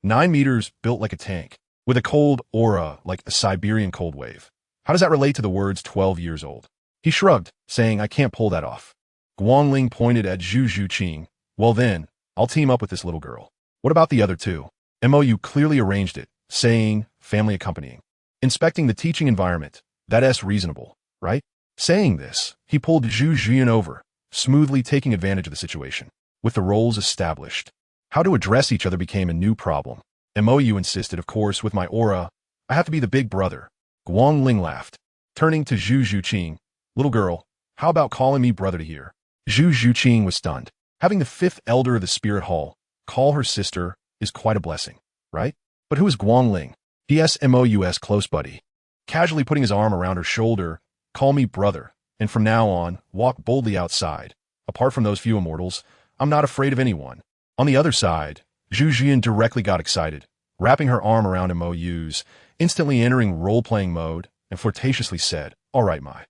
9 meters, built like a tank, with a cold aura like a Siberian cold wave. How does that relate to the words 12 years old? He shrugged, saying, "I can't pull that off." Guangling pointed at Zhu Zhuqing. "Well then, I'll team up with this little girl." "What about the other two?" MOU clearly arranged it, saying, "Family accompanying." Inspecting the teaching environment, that's reasonable, right? Saying this, he pulled Zhu Zhuyin over, smoothly taking advantage of the situation. With the roles established, how to address each other became a new problem. MOU insisted, "Of course, with my aura, I have to be the big brother." Guangling laughed, turning to Zhu Zhuqing. "Little girl, how about calling me brother to hear?" Zhu Zhuqing was stunned. Having the fifth elder of the spirit hall call her sister is quite a blessing, right? But who is Guangling? MOU's close buddy. Casually putting his arm around her shoulder, "Call me brother, and from now on, walk boldly outside. Apart from those few immortals, I'm not afraid of anyone." On the other side, Zhu Zhuyin directly got excited, wrapping her arm around MOU's, instantly entering role-playing mode, and flirtatiously said, "All right, my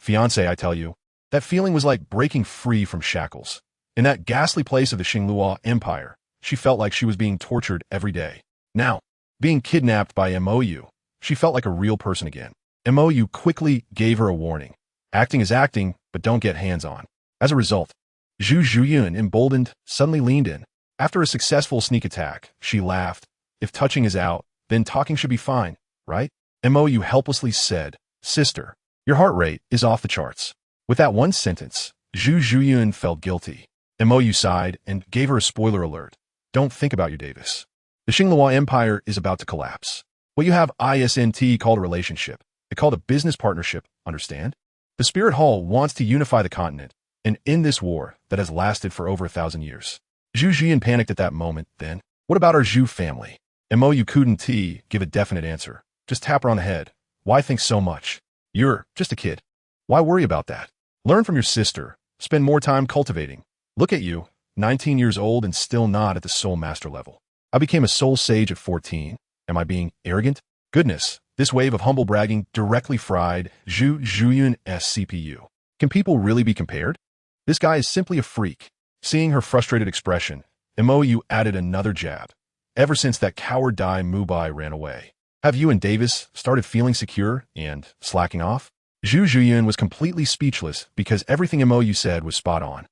fiancé, I tell you." That feeling was like breaking free from shackles. In that ghastly place of the Xingluo Empire, she felt like she was being tortured every day. Now, being kidnapped by MOU, she felt like a real person again. MOU quickly gave her a warning. Acting is acting, but don't get hands-on. As a result, Zhu Zhuyin, emboldened, suddenly leaned in. After a successful sneak attack, she laughed. "If touching is out, then talking should be fine, right?" MOU helplessly said, "Sister, your heart rate is off the charts." With that one sentence, Zhu Zhuyin felt guilty. MOU sighed and gave her a spoiler alert. "Don't think about your Davis. The Xingluo Empire is about to collapse. What you have isn't called a relationship. They call it a business partnership, understand? The Spirit Hall wants to unify the continent and end this war that has lasted for over 1,000 years." Zhu Zhuyin panicked at that moment. Then, "What about our Zhu family?" MOU couldn't give a definite answer. Just tap her on the head. "Why think so much? You're just a kid. Why worry about that? Learn from your sister. Spend more time cultivating. Look at you, 19 years old and still not at the soul master level. I became a soul sage at 14. Am I being arrogant?" Goodness, this wave of humble bragging directly fried Zhu Zhuyin's CPU. Can people really be compared? This guy is simply a freak. Seeing her frustrated expression, MOU added another jab. "Ever since that coward Dai Mubai ran away, have you and Davis started feeling secure and slacking off?" Zhu Zhuyin was completely speechless because everything MOU said was spot on.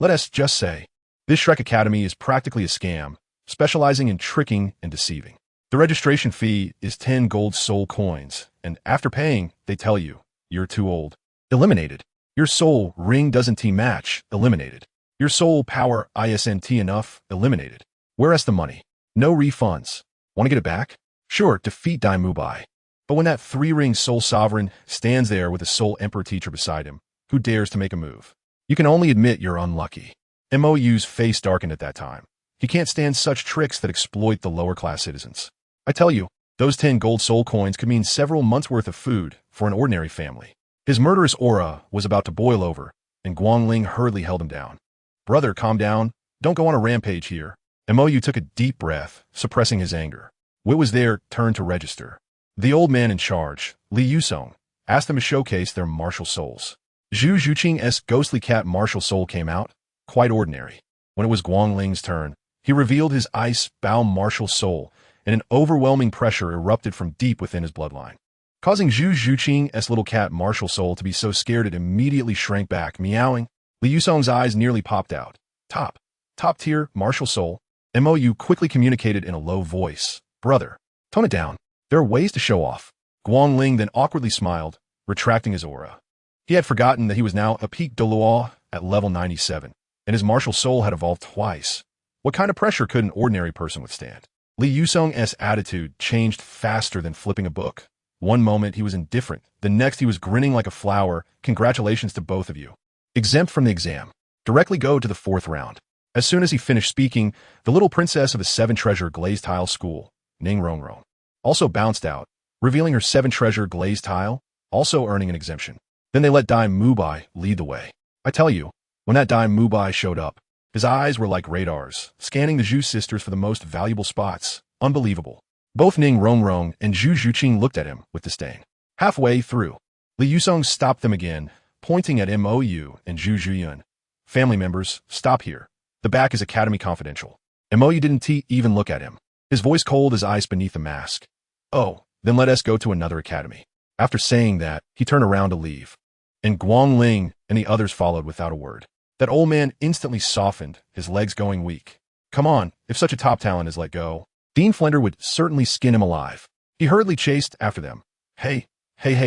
Let us just say, this Shrek Academy is practically a scam, specializing in tricking and deceiving. The registration fee is 10 gold soul coins, and after paying, they tell you, you're too old. Eliminated. Your soul ring doesn't match. Eliminated. Your soul power isn't enough. Eliminated. Where's the money? No refunds. Want to get it back? Sure, defeat Dai Mubai. But when that 3-ring soul sovereign stands there with a soul emperor teacher beside him, who dares to make a move? You can only admit you're unlucky. MOU's face darkened at that time. He can't stand such tricks that exploit the lower-class citizens. I tell you, those 10 gold soul coins could mean several months' worth of food for an ordinary family. His murderous aura was about to boil over, and Guangling hurriedly held him down. "Brother, calm down. Don't go on a rampage here." MOU took a deep breath, suppressing his anger. What was their turn to register? The old man in charge, Li Yusong, asked them to showcase their martial souls. Zhu Zhuqing's ghostly cat martial soul came out, quite ordinary. When it was Guangling's turn, he revealed his ice-bound martial soul, and an overwhelming pressure erupted from deep within his bloodline, causing Zhu Zhuqing's little cat martial soul to be so scared it immediately shrank back, meowing. Li Yusong's eyes nearly popped out. Top-tier martial soul. MOU quickly communicated in a low voice. "Brother, tone it down. There are ways to show off." Guangling then awkwardly smiled, retracting his aura. He had forgotten that he was now a peak Douluo at level 97, and his martial soul had evolved twice. What kind of pressure could an ordinary person withstand? Li Yusong's attitude changed faster than flipping a book. One moment he was indifferent, the next he was grinning like a flower. Congratulations to both of you. Exempt from the exam. Directly go to the fourth round. As soon as he finished speaking, the little princess of the seven-treasure glazed tile school, Ning Rongrong, also bounced out, revealing her seven-treasure glazed tile, also earning an exemption. Then they let Dai Mubai lead the way. I tell you, when that Dai Mubai showed up, his eyes were like radars, scanning the Zhu sisters for the most valuable spots. Unbelievable. Both Ning Rongrong and Zhu Zhuqing looked at him with disdain. Halfway through, Li Yusong stopped them again, pointing at Mou and Zhu Zhuyun. Family members, stop here. The back is Academy confidential. Mou didn't even look at him. His voice cold as ice beneath the mask. Oh, then let us go to another academy. After saying that, he turned around to leave. And Guangling and the others followed without a word. That old man instantly softened, his legs going weak. Come on, if such a top talent is let go, Dean Flender would certainly skin him alive. He hurriedly chased after them. Hey,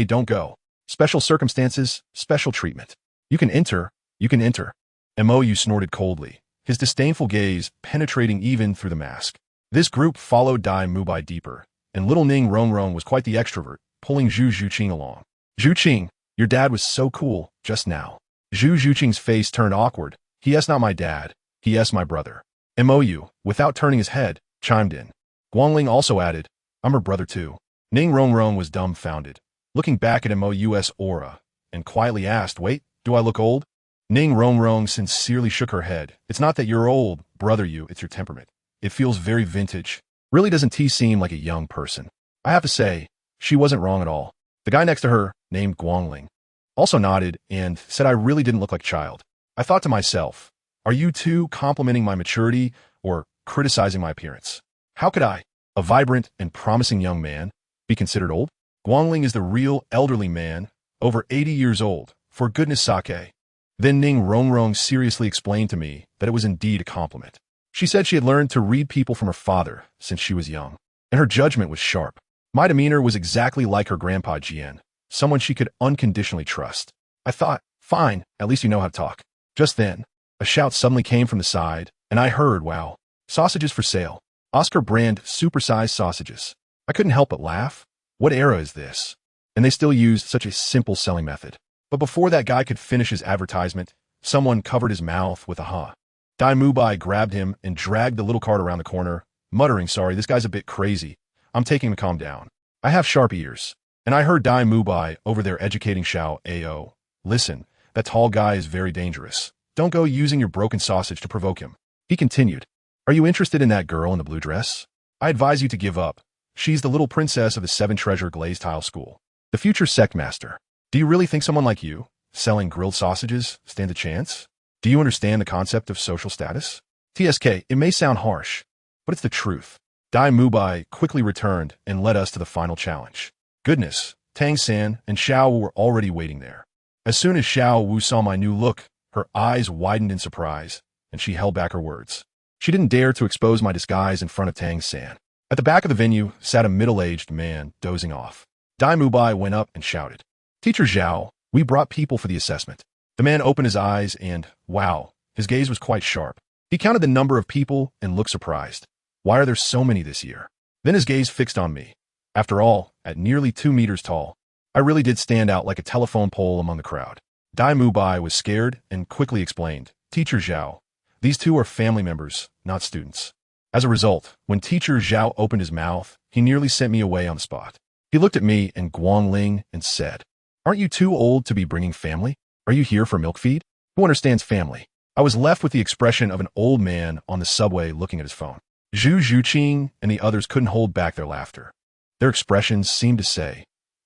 don't go. Special circumstances, special treatment. You can enter. Mou snorted coldly, his disdainful gaze penetrating even through the mask. This group followed Dai Mubai deeper, and little Ning Rongrong was quite the extrovert, pulling Zhu Zhuqing along. Zhuqing, your dad was so cool just now. Zhu Zhuqing's face turned awkward. He not my dad. He my brother. Mou, without turning his head, chimed in. Guangling also added, I'm her brother too. Ning Rongrong was dumbfounded, looking back at Mou's aura, and quietly asked, wait, do I look old? Ning Rongrong sincerely shook her head. It's not that you're old, brother it's your temperament. It feels very vintage. Really doesn't seem like a young person. I have to say, she wasn't wrong at all. The guy next to her, named Guangling, also nodded and said I really didn't look like a child. I thought to myself, are you two complimenting my maturity or criticizing my appearance? How could I, a vibrant and promising young man, be considered old? Guangling is the real elderly man, over 80 years old, for goodness sake. Then Ning Rongrong seriously explained to me that it was indeed a compliment. She said she had learned to read people from her father since she was young, and her judgment was sharp. My demeanor was exactly like her grandpa Jian, someone she could unconditionally trust. I thought, fine, at least you know how to talk. Just then, a shout suddenly came from the side, and I heard, wow, sausages for sale. Oscar brand supersized sausages. I couldn't help but laugh. What era is this? And they still use such a simple selling method. But before that guy could finish his advertisement, someone covered his mouth with a huh. Dai Mubai grabbed him and dragged the little cart around the corner, muttering, sorry, this guy's a bit crazy. I'm taking him to calm down. I have sharp ears. And I heard Dai Mubai over there educating Xiao Ao. Listen, that tall guy is very dangerous. Don't go using your broken sausage to provoke him. He continued. Are you interested in that girl in the blue dress? I advise you to give up. She's the little princess of the seven-treasure glazed tile school. The future sect master. Do you really think someone like you, selling grilled sausages, stand a chance? Do you understand the concept of social status? TSK, it may sound harsh, but it's the truth. Dai Mubai quickly returned and led us to the final challenge. Goodness, Tang San and Xiao Wu were already waiting there. As soon as Xiao Wu saw my new look, her eyes widened in surprise, and she held back her words. She didn't dare to expose my disguise in front of Tang San. At the back of the venue sat a middle-aged man dozing off. Dai Mubai went up and shouted, Teacher Zhao, we brought people for the assessment. The man opened his eyes and, wow, his gaze was quite sharp. He counted the number of people and looked surprised. Why are there so many this year? Then his gaze fixed on me. After all, at nearly 2 meters tall, I really did stand out like a telephone pole among the crowd. Dai Mubai was scared and quickly explained, Teacher Zhao, these two are family members, not students. As a result, when Teacher Zhao opened his mouth, he nearly sent me away on the spot. He looked at me and Guangling and said, Aren't you too old to be bringing family? Are you here for milk feed? Who understands family? I was left with the expression of an old man on the subway looking at his phone. Zhu Zhuqing and the others couldn't hold back their laughter. Their expressions seemed to say,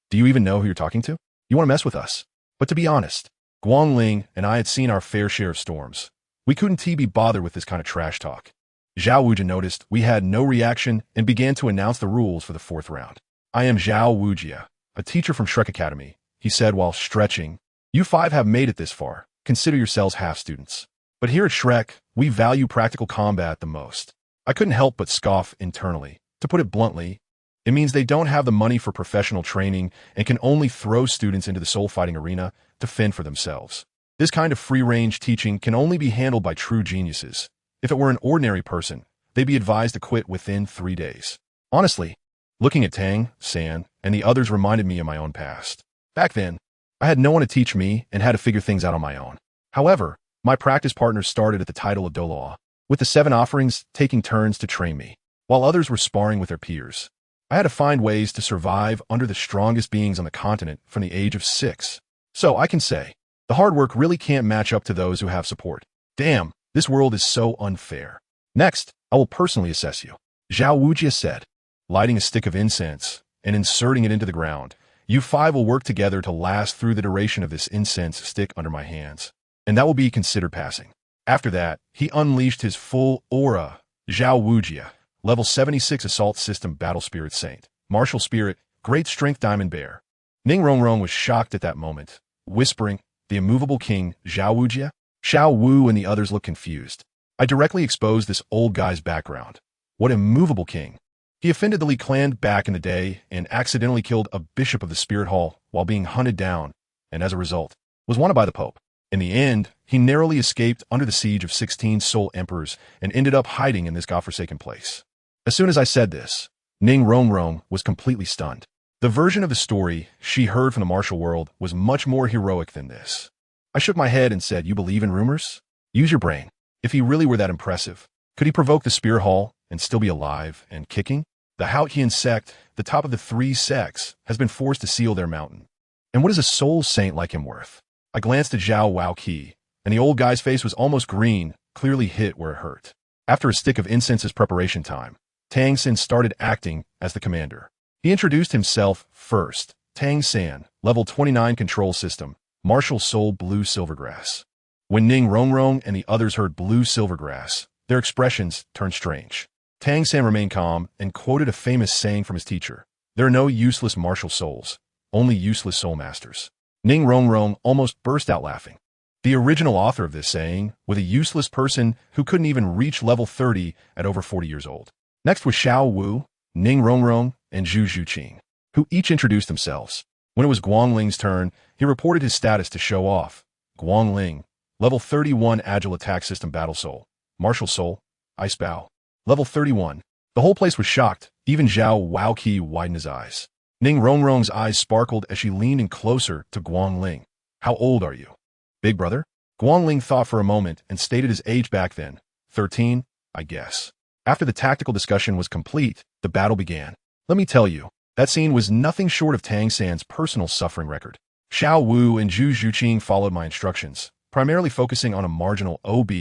Do you even know who you're talking to? You want to mess with us? But to be honest, Guangling and I had seen our fair share of storms. We couldn't be bothered with this kind of trash talk. Zhao Wujia noticed we had no reaction and began to announce the rules for the fourth round. I am Zhao Wujia, a teacher from Shrek Academy, he said while stretching. You 5 have made it this far. Consider yourselves half-students. But here at Shrek, we value practical combat the most. I couldn't help but scoff internally. To put it bluntly, it means they don't have the money for professional training and can only throw students into the soul-fighting arena to fend for themselves. This kind of free-range teaching can only be handled by true geniuses, If it were an ordinary person, they'd be advised to quit within 3 days. Honestly, looking at Tang, San, and the others reminded me of my own past. Back then, I had no one to teach me and had to figure things out on my own. However, my practice partners started at the title of Douluo, with the 7 offerings taking turns to train me, while others were sparring with their peers. I had to find ways to survive under the strongest beings on the continent from the age of 6. So I can say, the hard work really can't match up to those who have support. Damn, this world is so unfair. Next, I will personally assess you, Zhao Wujia said, lighting a stick of incense and inserting it into the ground. You 5 will work together to last through the duration of this incense stick under my hands, and that will be considered passing. After that, he unleashed his full aura, Zhao Wujia, level 76 Assault System Battle Spirit Saint, Martial Spirit, Great Strength Diamond Bear. Ning Rongrong was shocked at that moment, whispering, the immovable king, Zhao Wujia? Xiao Wu and the others looked confused. I directly exposed this old guy's background. What immovable king? He offended the Li clan back in the day and accidentally killed a bishop of the Spirit Hall while being hunted down, and as a result, was wanted by the Pope. In the end, he narrowly escaped under the siege of 16 Soul Emperors and ended up hiding in this godforsaken place. As soon as I said this, Ning Rongrong was completely stunned. The version of the story she heard from the martial world was much more heroic than this. I shook my head and said, you believe in rumors? Use your brain. If he really were that impressive, could he provoke the Spirit Hall and still be alive and kicking? The Haotian sect, the top of the 3 sects, has been forced to seal their mountain. And what is a soul saint like him worth? I glanced at Zhao Waoqi, and the old guy's face was almost green, clearly hit where it hurt. After a stick of incense's preparation time, Tang San started acting as the commander. He introduced himself first, Tang San, level 29 control system, Martial Soul Blue Silvergrass. When Ning Rongrong and the others heard Blue Silvergrass, their expressions turned strange. Tang San remained calm and quoted a famous saying from his teacher. There are no useless martial souls, only useless soul masters. Ning Rongrong almost burst out laughing. The original author of this saying was a useless person who couldn't even reach level 30 at over 40 years old. Next was Xiao Wu, Ning Rongrong, and Zhu Zhuqing, who each introduced themselves. When it was Guangling's turn, he reported his status to show off. Guangling, level 31 Agile Attack System Battle Soul, Martial Soul, Ice Bow, level 31. The whole place was shocked. Even Zhao Waoqi widened his eyes. Ning Rongrong's eyes sparkled as she leaned in closer to Guangling. How old are you? Big brother? Guangling thought for a moment and stated his age back then. 13, I guess. After the tactical discussion was complete, the battle began. Let me tell you, that scene was nothing short of Tang San's personal suffering record. Xiao Wu and Zhu Zhuqing followed my instructions, primarily focusing on a marginal OB,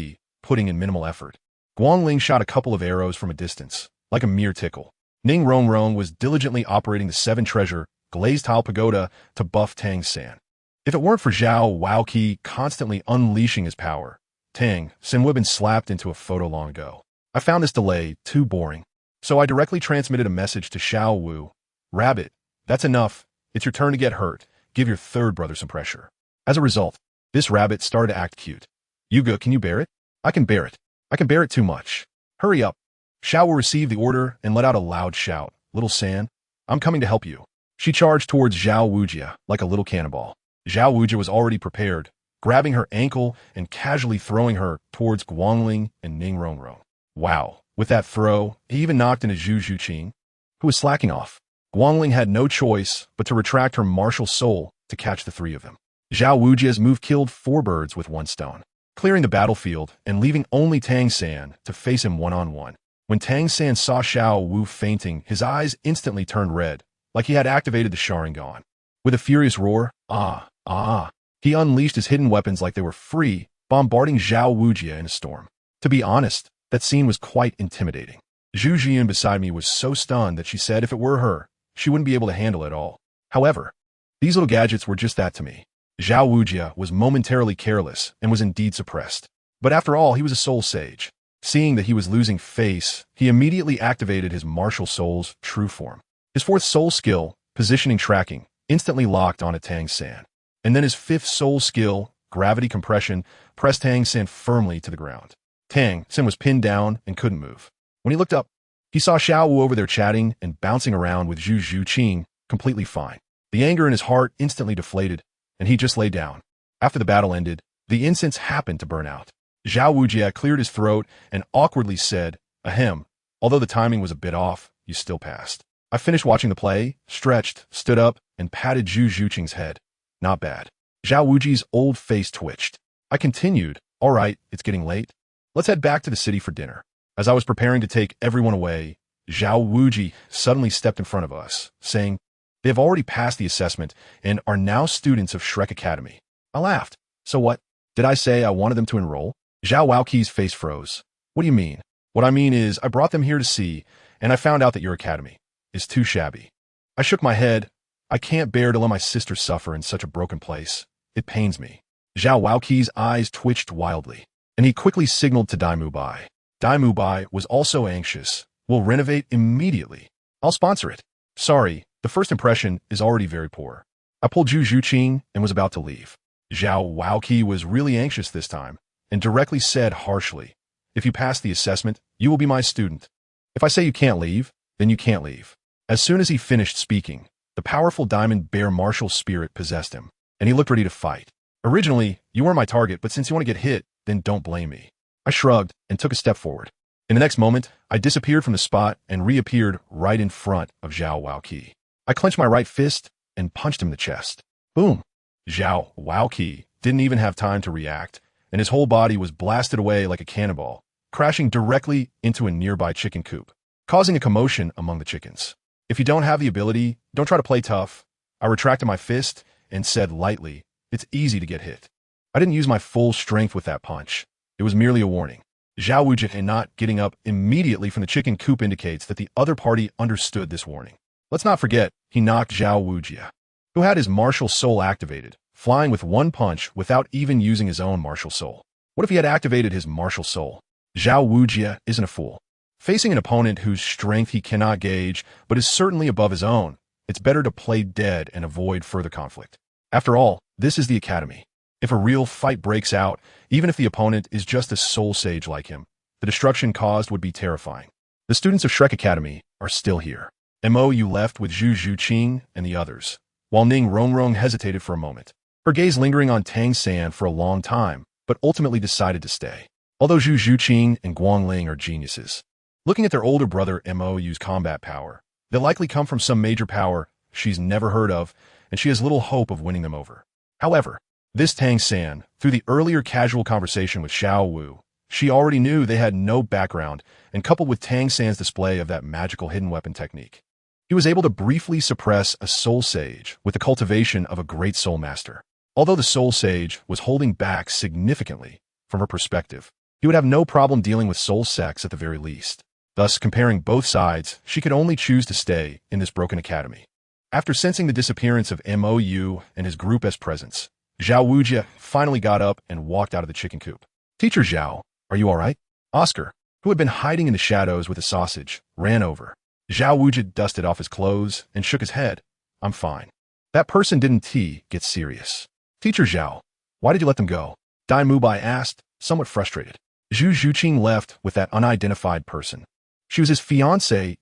putting in minimal effort. Guangling shot a couple of arrows from a distance, like a mere tickle. Ning Rongrong was diligently operating the 7-treasure, glazed tile pagoda to buff Tang San. If it weren't for Zhao Waoqi constantly unleashing his power, Tang San would have been slapped into a photo long ago. I found this delay too boring, so I directly transmitted a message to Xiao Wu. Rabbit, that's enough. It's your turn to get hurt. Give your third brother some pressure. As a result, this rabbit started to act cute. Yuga, can you bear it? I can bear it. I can bear it too much. Hurry up. Xiao Wu received the order and let out a loud shout. Little San, I'm coming to help you. She charged towards Zhao Wujia like a little cannonball. Zhao Wujia was already prepared, grabbing her ankle and casually throwing her towards Guangling and Ning Rongrong. Wow, with that throw, he even knocked into Zhu Zhuqing, who was slacking off. Guangling had no choice but to retract her martial soul to catch the 3 of them. Zhao Wujia's move killed 4 birds with 1 stone, clearing the battlefield and leaving only Tang San to face him one-on-one. When Tang San saw Xiao Wu fainting, his eyes instantly turned red, like he had activated the Sharingan. With a furious roar, he unleashed his hidden weapons like they were free, bombarding Zhao Wujia in a storm. To be honest, that scene was quite intimidating. Zhu Jian beside me was so stunned that she said if it were her, she wouldn't be able to handle it all. However, these little gadgets were just that to me. Zhao Wujia was momentarily careless and was indeed suppressed. But after all, he was a soul sage. Seeing that he was losing face, he immediately activated his martial soul's true form. His 4th soul skill, positioning tracking, instantly locked onto Tang San. And then his 5th soul skill, gravity compression, pressed Tang San firmly to the ground. Tang San was pinned down and couldn't move. When he looked up, he saw Xiao Wu over there chatting and bouncing around with Zhu Zhuqing, completely fine. The anger in his heart instantly deflated, and he just lay down. After the battle ended, the incense happened to burn out. Zhao Wujia cleared his throat and awkwardly said, ahem, although the timing was a bit off, you still passed. I finished watching the play, stretched, stood up, and patted Zhu Zhuqing's head. Not bad. Zhao Wuji's old face twitched. I continued, all right, it's getting late. Let's head back to the city for dinner. As I was preparing to take everyone away, Zhao Wuji suddenly stepped in front of us, saying, they have already passed the assessment and are now students of Shrek Academy. I laughed. So what? Did I say I wanted them to enroll? Zhao Waoqi's face froze. What do you mean? What I mean is I brought them here to see, and I found out that your academy is too shabby. I shook my head. I can't bear to let my sister suffer in such a broken place. It pains me. Zhao Waoqi's eyes twitched wildly, and he quickly signaled to Daimu Bai. Daimu Bai was also anxious. We'll renovate immediately. I'll sponsor it. Sorry, the first impression is already very poor. I pulled Zhu Zhuqing and was about to leave. Zhao Waoqi was really anxious this time, and directly said harshly, if you pass the assessment, you will be my student. If I say you can't leave, then you can't leave. As soon as he finished speaking, the powerful diamond bear martial spirit possessed him, and he looked ready to fight. Originally, you were my target, but since you want to get hit, then don't blame me. I shrugged and took a step forward. In the next moment, I disappeared from the spot and reappeared right in front of Zhao Waoqi. I clenched my right fist and punched him in the chest. Boom! Zhao Waoqi didn't even have time to react, and his whole body was blasted away like a cannonball, crashing directly into a nearby chicken coop, causing a commotion among the chickens. If you don't have the ability, don't try to play tough. I retracted my fist and said lightly, it's easy to get hit. I didn't use my full strength with that punch. It was merely a warning. Zhao Wujia not getting up immediately from the chicken coop indicates that the other party understood this warning. Let's not forget, he knocked Zhao Wujia, who had his martial soul activated, flying with one punch without even using his own martial soul. What if he had activated his martial soul? Zhao Wujia isn't a fool. Facing an opponent whose strength he cannot gauge, but is certainly above his own, it's better to play dead and avoid further conflict. After all, this is the academy. If a real fight breaks out, even if the opponent is just a soul sage like him, the destruction caused would be terrifying. The students of Shrek Academy are still here. Mou left with Zhu Zhuqing and the others, while Ning Rongrong hesitated for a moment, her gaze lingering on Tang San for a long time, but ultimately decided to stay. Although Zhu Zhuqing and Guangling are geniuses, looking at their older brother Mou's combat power, they'll likely come from some major power she's never heard of, and she has little hope of winning them over. However, this Tang San, through the earlier casual conversation with Xiao Wu, she already knew they had no background, and coupled with Tang San's display of that magical hidden weapon technique, he was able to briefly suppress a soul sage with the cultivation of a great soul master. Although the soul sage was holding back significantly, from her perspective, he would have no problem dealing with soul sex at the very least. Thus, comparing both sides, she could only choose to stay in this broken academy. After sensing the disappearance of Mou and his group as presence, Zhao Wujia finally got up and walked out of the chicken coop. Teacher Zhao, are you all right? Oscar, who had been hiding in the shadows with a sausage, ran over. Zhao Wujia dusted off his clothes and shook his head. I'm fine. That person didn't get serious. Teacher Zhao, why did you let them go? Dai Mubai asked, somewhat frustrated. Zhu Zhuqing left with that unidentified person. She was his fiancée.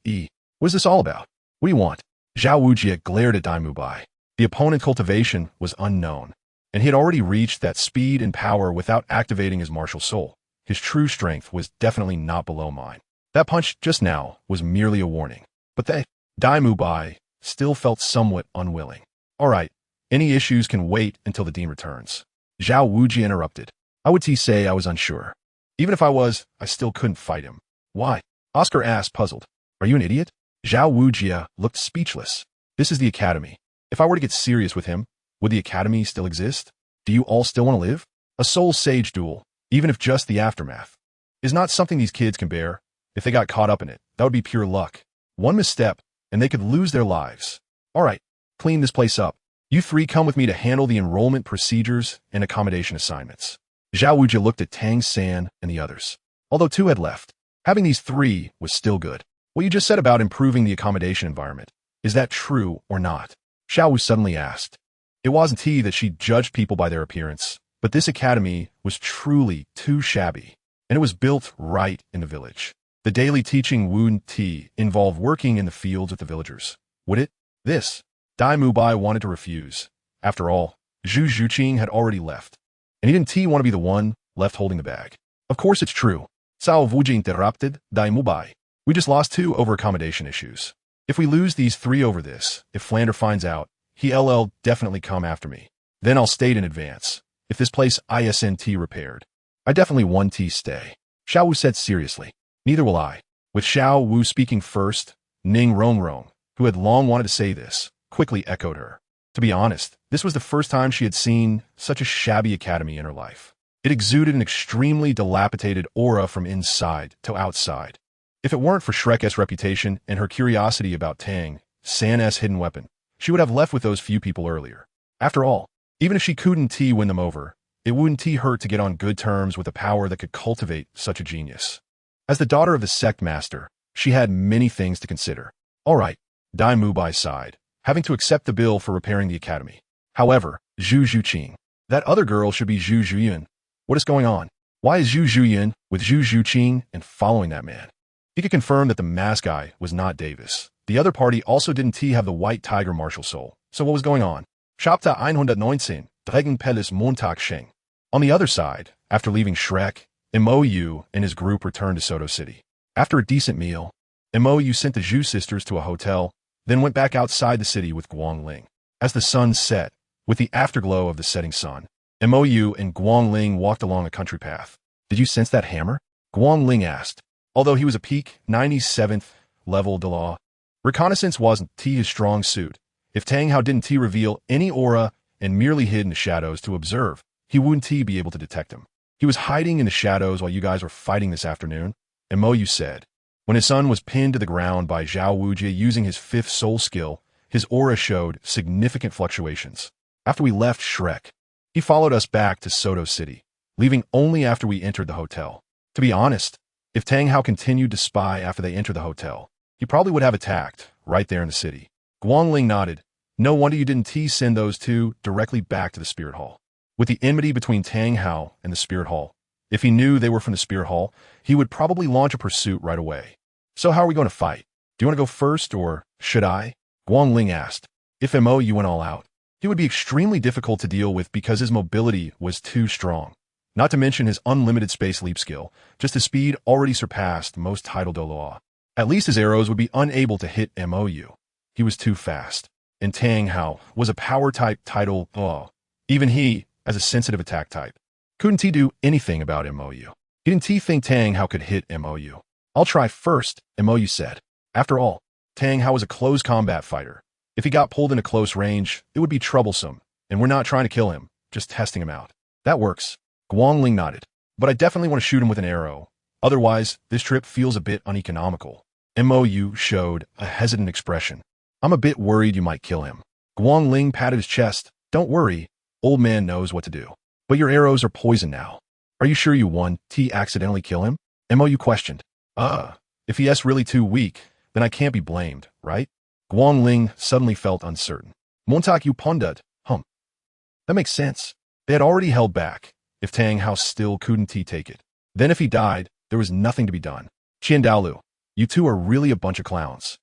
What is this all about? What do you want? Zhao Wujia glared at Dai Mubai. The opponent's cultivation was unknown, and he had already reached that speed and power without activating his martial soul. His true strength was definitely not below mine. That punch just now was merely a warning. But Dai Mubai still felt somewhat unwilling. All right, any issues can wait until the dean returns. Zhao Wujia interrupted. I would say I was unsure. Even if I was, I still couldn't fight him. Why? Oscar asked, puzzled. Are you an idiot? Zhao Wujia looked speechless. This is the academy. If I were to get serious with him, would the academy still exist? Do you all still want to live? A soul sage duel, even if just the aftermath, is not something these kids can bear. If they got caught up in it, that would be pure luck. One misstep, and they could lose their lives. All right, clean this place up. You three come with me to handle the enrollment procedures and accommodation assignments. Zhao Wujia looked at Tang San and the others. Although two had left, having these three was still good. What you just said about improving the accommodation environment, is that true or not? Xiao Wu suddenly asked. It wasn't that she judged people by their appearance, but this academy was truly too shabby, and it was built right in the village. The daily teaching wouldn't involve working in the fields with the villagers, would it? Dai Mubai wanted to refuse. After all, Zhu Zhuqing had already left, and he didn't want to be the one left holding the bag. Of course it's true. Sao Vuji interrupted, Dai Mubai. We just lost 2 over accommodation issues. If we lose these 3 over this, if Flander finds out, he'll definitely come after me. Then I'll state in advance. If this place isn't repaired, I definitely won't stay. Xiao Wu said seriously. Neither will I. With Xiao Wu speaking first, Ning Rongrong, who had long wanted to say this, quickly echoed her. To be honest, this was the first time she had seen such a shabby academy in her life. It exuded an extremely dilapidated aura from inside to outside. If it weren't for Shrek's reputation and her curiosity about Tang, San's hidden weapon, she would have left with those few people earlier. After all, even if she couldn't win them over, it wouldn't hurt to get on good terms with a power that could cultivate such a genius. As the daughter of the sect master, she had many things to consider. All right, Dai Mubai sighed, having to accept the bill for repairing the academy. However, Zhu Zhuqing, that other girl should be Zhu Zhuyan. What is going on? Why is Zhu Zhuyan with Zhu Zhuqing and following that man? He could confirm that the mask guy was not Davis. The other party also didn't have the white tiger martial soul. So what was going on? Chapter 119, Dragon Palace Montag Sheng. On the other side, after leaving Shrek, Mou and his group returned to Soto City. After a decent meal, Mou sent the Zhu sisters to a hotel, then went back outside the city with Guangling. As the sun set, with the afterglow of the setting sun, Mou and Guangling walked along a country path. Did you sense that hammer? Guangling asked. Although he was a peak 97th level Dalu, reconnaissance wasn't his strong suit. If Tang Hao didn't reveal any aura and merely hid in the shadows to observe, he wouldn't be able to detect him. He was hiding in the shadows while you guys were fighting this afternoon, Mou said. When his son was pinned to the ground by Zhao Wujie using his 5th soul skill, his aura showed significant fluctuations. After we left Shrek, he followed us back to Soto City, leaving only after we entered the hotel. To be honest, if Tang Hao continued to spy after they entered the hotel, he probably would have attacked, right there in the city. Guangling nodded. No wonder you didn't send those 2 directly back to the Spirit Hall. With the enmity between Tang Hao and the Spirit Hall, if he knew they were from the Spirit Hall, he would probably launch a pursuit right away. So how are we going to fight? Do you want to go first, or should I? Guangling asked. If Mou went all out, he would be extremely difficult to deal with because his mobility was too strong. Not to mention his unlimited space leap skill, just his speed already surpassed most title Douluo. At least his arrows would be unable to hit Mou. He was too fast. And Tang Hao was a power-type title Douluo. Even he, as a sensitive attack type, couldn't do anything about Mou. He didn't think Tang Hao could hit Mou. I'll try first, Mou said. After all, Tang Hao was a close combat fighter. If he got pulled into close range, it would be troublesome, and we're not trying to kill him, just testing him out. That works. Guangling nodded. But I definitely want to shoot him with an arrow. Otherwise, this trip feels a bit uneconomical. Mou showed a hesitant expression. I'm a bit worried you might kill him. Guangling patted his chest. Don't worry, old man knows what to do. But your arrows are poison now. Are you sure you won't accidentally kill him? Mou questioned. If he is really too weak, then I can't be blamed, right? Guangling suddenly felt uncertain. Montagu pondered. That makes sense. They had already held back. If Tang Hao still couldn't take it. Then if he died, there was nothing to be done. Dalu, you 2 are really a bunch of clowns.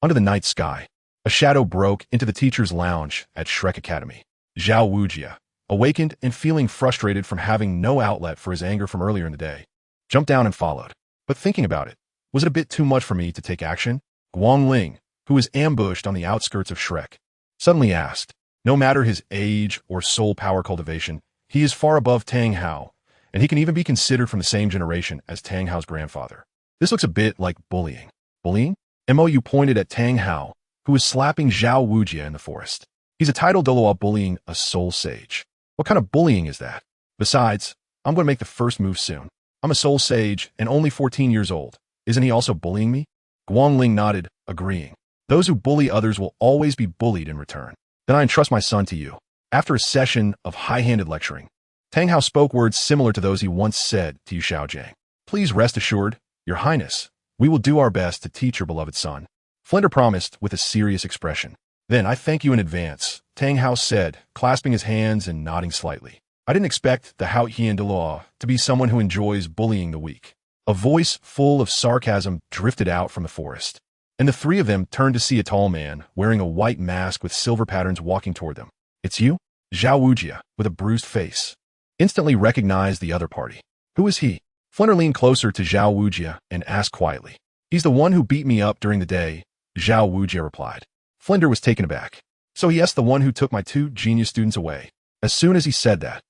Under the night sky, a shadow broke into the teacher's lounge at Shrek Academy. Zhao Wujie, awakened and feeling frustrated from having no outlet for his anger from earlier in the day, jumped down and followed. But thinking about it, was it a bit too much for me to take action? Guangling, who was ambushed on the outskirts of Shrek, suddenly asked. No matter his age or soul power cultivation, he is far above Tang Hao, and he can even be considered from the same generation as Tang Hao's grandfather. This looks a bit like bullying. Bullying? Mou pointed at Tang Hao, who was slapping Zhao Wujie in the forest. He's a title Douluo bullying a soul sage. What kind of bullying is that? Besides, I'm going to make the first move soon. I'm a soul sage and only 14 years old. Isn't he also bullying me? Guangling nodded, agreeing. Those who bully others will always be bullied in return. Then I entrust my son to you. After a session of high-handed lecturing, Tang Hao spoke words similar to those he once said to Yu Xiaojiang. Please rest assured, Your Highness, we will do our best to teach your beloved son. Flinder promised with a serious expression. Then I thank you in advance, Tang Hao said, clasping his hands and nodding slightly. I didn't expect the Hao Hian Dalu to be someone who enjoys bullying the weak. A voice full of sarcasm drifted out from the forest, and the 3 of them turned to see a tall man wearing a white mask with silver patterns walking toward them. It's you? Zhao Wujie, with a bruised face, instantly recognized the other party. Who is he? Flinter leaned closer to Zhao Wujia and asked quietly. He's the one who beat me up during the day, Zhao Wujia replied. Flinter was taken aback. So he asked the one who took my 2 genius students away. As soon as he said that,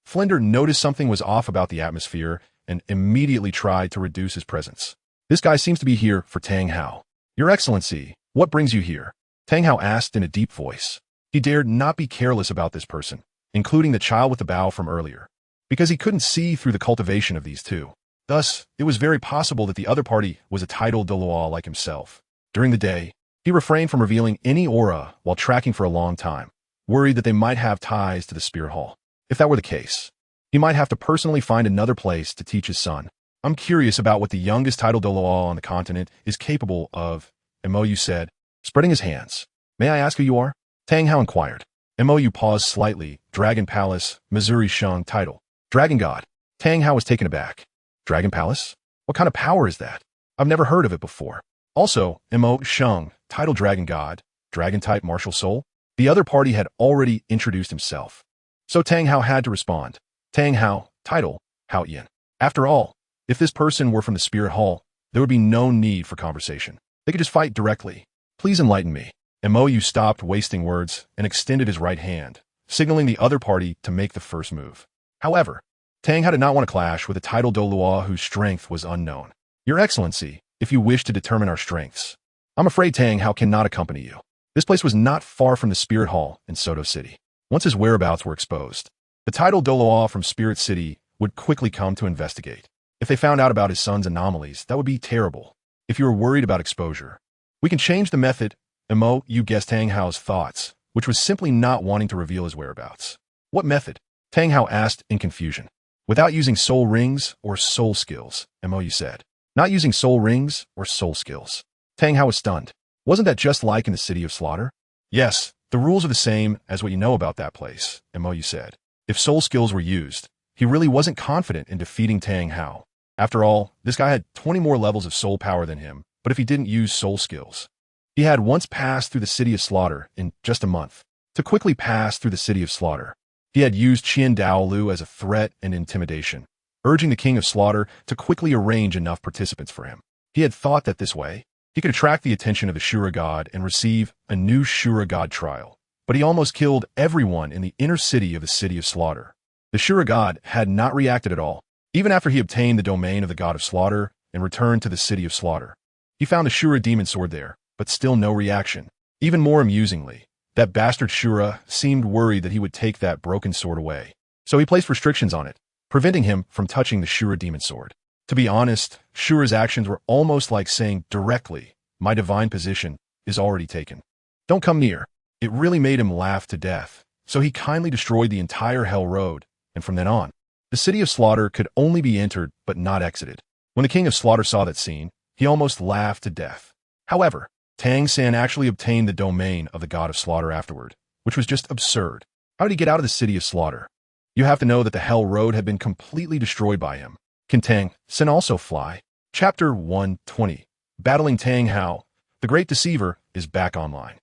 Flinter noticed something was off about the atmosphere and immediately tried to reduce his presence. This guy seems to be here for Tang Hao. Your Excellency, what brings you here? Tang Hao asked in a deep voice. He dared not be careless about this person, including the child with the bow from earlier, because he couldn't see through the cultivation of these two. Thus, it was very possible that the other party was a titled Douluo like himself. During the day, he refrained from revealing any aura while tracking for a long time, worried that they might have ties to the Spirit Hall. If that were the case, he might have to personally find another place to teach his son. I'm curious about what the youngest titled Douluo on the continent is capable of, Mou said, spreading his hands. May I ask who you are? Tang Hao inquired. Mou paused slightly. Dragon Palace, Missouri Sheng title. Dragon God. Tang Hao was taken aback. Dragon Palace? What kind of power is that? I've never heard of it before. Also, Mo Sheng, title Dragon God, Dragon-type martial soul. The other party had already introduced himself. So Tang Hao had to respond. Tang Hao, title, Hao Yin. After all, if this person were from the Spirit Hall, there would be no need for conversation. They could just fight directly. Please enlighten me. Mou stopped wasting words and extended his right hand, signaling the other party to make the first move. However, Tang Hao did not want to clash with a titled Douluo whose strength was unknown. Your Excellency, if you wish to determine our strengths, I'm afraid Tang Hao cannot accompany you. This place was not far from the Spirit Hall in Soto City. Once his whereabouts were exposed, the titled Douluo from Spirit City would quickly come to investigate. If they found out about his son's anomalies, that would be terrible. If you were worried about exposure, we can change the method. Mo, you guessed Tang Hao's thoughts, which was simply not wanting to reveal his whereabouts. What method? Tang Hao asked in confusion. Without using soul rings or soul skills, Mo said. Not using soul rings or soul skills. Tang Hao was stunned. Wasn't that just like in the City of Slaughter? Yes, the rules are the same as what you know about that place, Mo said. If soul skills were used, he really wasn't confident in defeating Tang Hao. After all, this guy had 20 more levels of soul power than him, but if he didn't use soul skills, he had once passed through the City of Slaughter in just a month. To quickly pass through the City of Slaughter, he had used Dalu as a threat and intimidation, urging the King of Slaughter to quickly arrange enough participants for him. He had thought that this way, he could attract the attention of the Shura God and receive a new Shura God trial. But he almost killed everyone in the inner city of the City of Slaughter. The Shura God had not reacted at all, even after he obtained the domain of the God of Slaughter and returned to the City of Slaughter. He found the Shura demon sword there, but still no reaction. Even more amusingly, that bastard Shura seemed worried that he would take that broken sword away. So he placed restrictions on it, preventing him from touching the Shura demon sword. To be honest, Shura's actions were almost like saying directly, my divine position is already taken. Don't come near. It really made him laugh to death. So he kindly destroyed the entire Hell Road, and from then on, the City of Slaughter could only be entered but not exited. When the King of Slaughter saw that scene, he almost laughed to death. However, Tang San actually obtained the domain of the God of Slaughter afterward, which was just absurd. How did he get out of the City of Slaughter? You have to know that the Hell Road had been completely destroyed by him. Can Tang San also fly? Chapter 120. Battling Tang Hao, the Great Deceiver, is back online.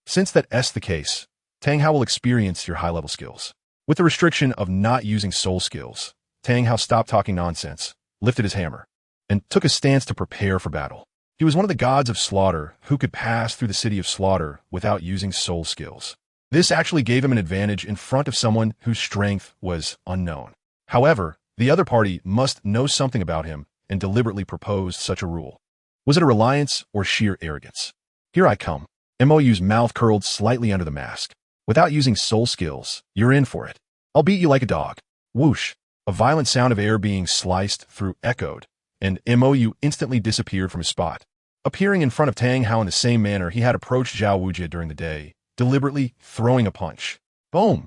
Since that's the case, Tang Hao will experience your high-level skills. With the restriction of not using soul skills, Tang Hao stopped talking nonsense, lifted his hammer, and took a stance to prepare for battle. He was one of the gods of slaughter who could pass through the City of Slaughter without using soul skills. This actually gave him an advantage in front of someone whose strength was unknown. However, the other party must know something about him and deliberately proposed such a rule. Was it a reliance or sheer arrogance? Here I come. Mou's mouth curled slightly under the mask. Without using soul skills, you're in for it. I'll beat you like a dog. Whoosh! A violent sound of air being sliced through echoed, and Mou instantly disappeared from his spot, appearing in front of Tang Hao in the same manner he had approached Zhao Wujia during the day, deliberately throwing a punch. Boom!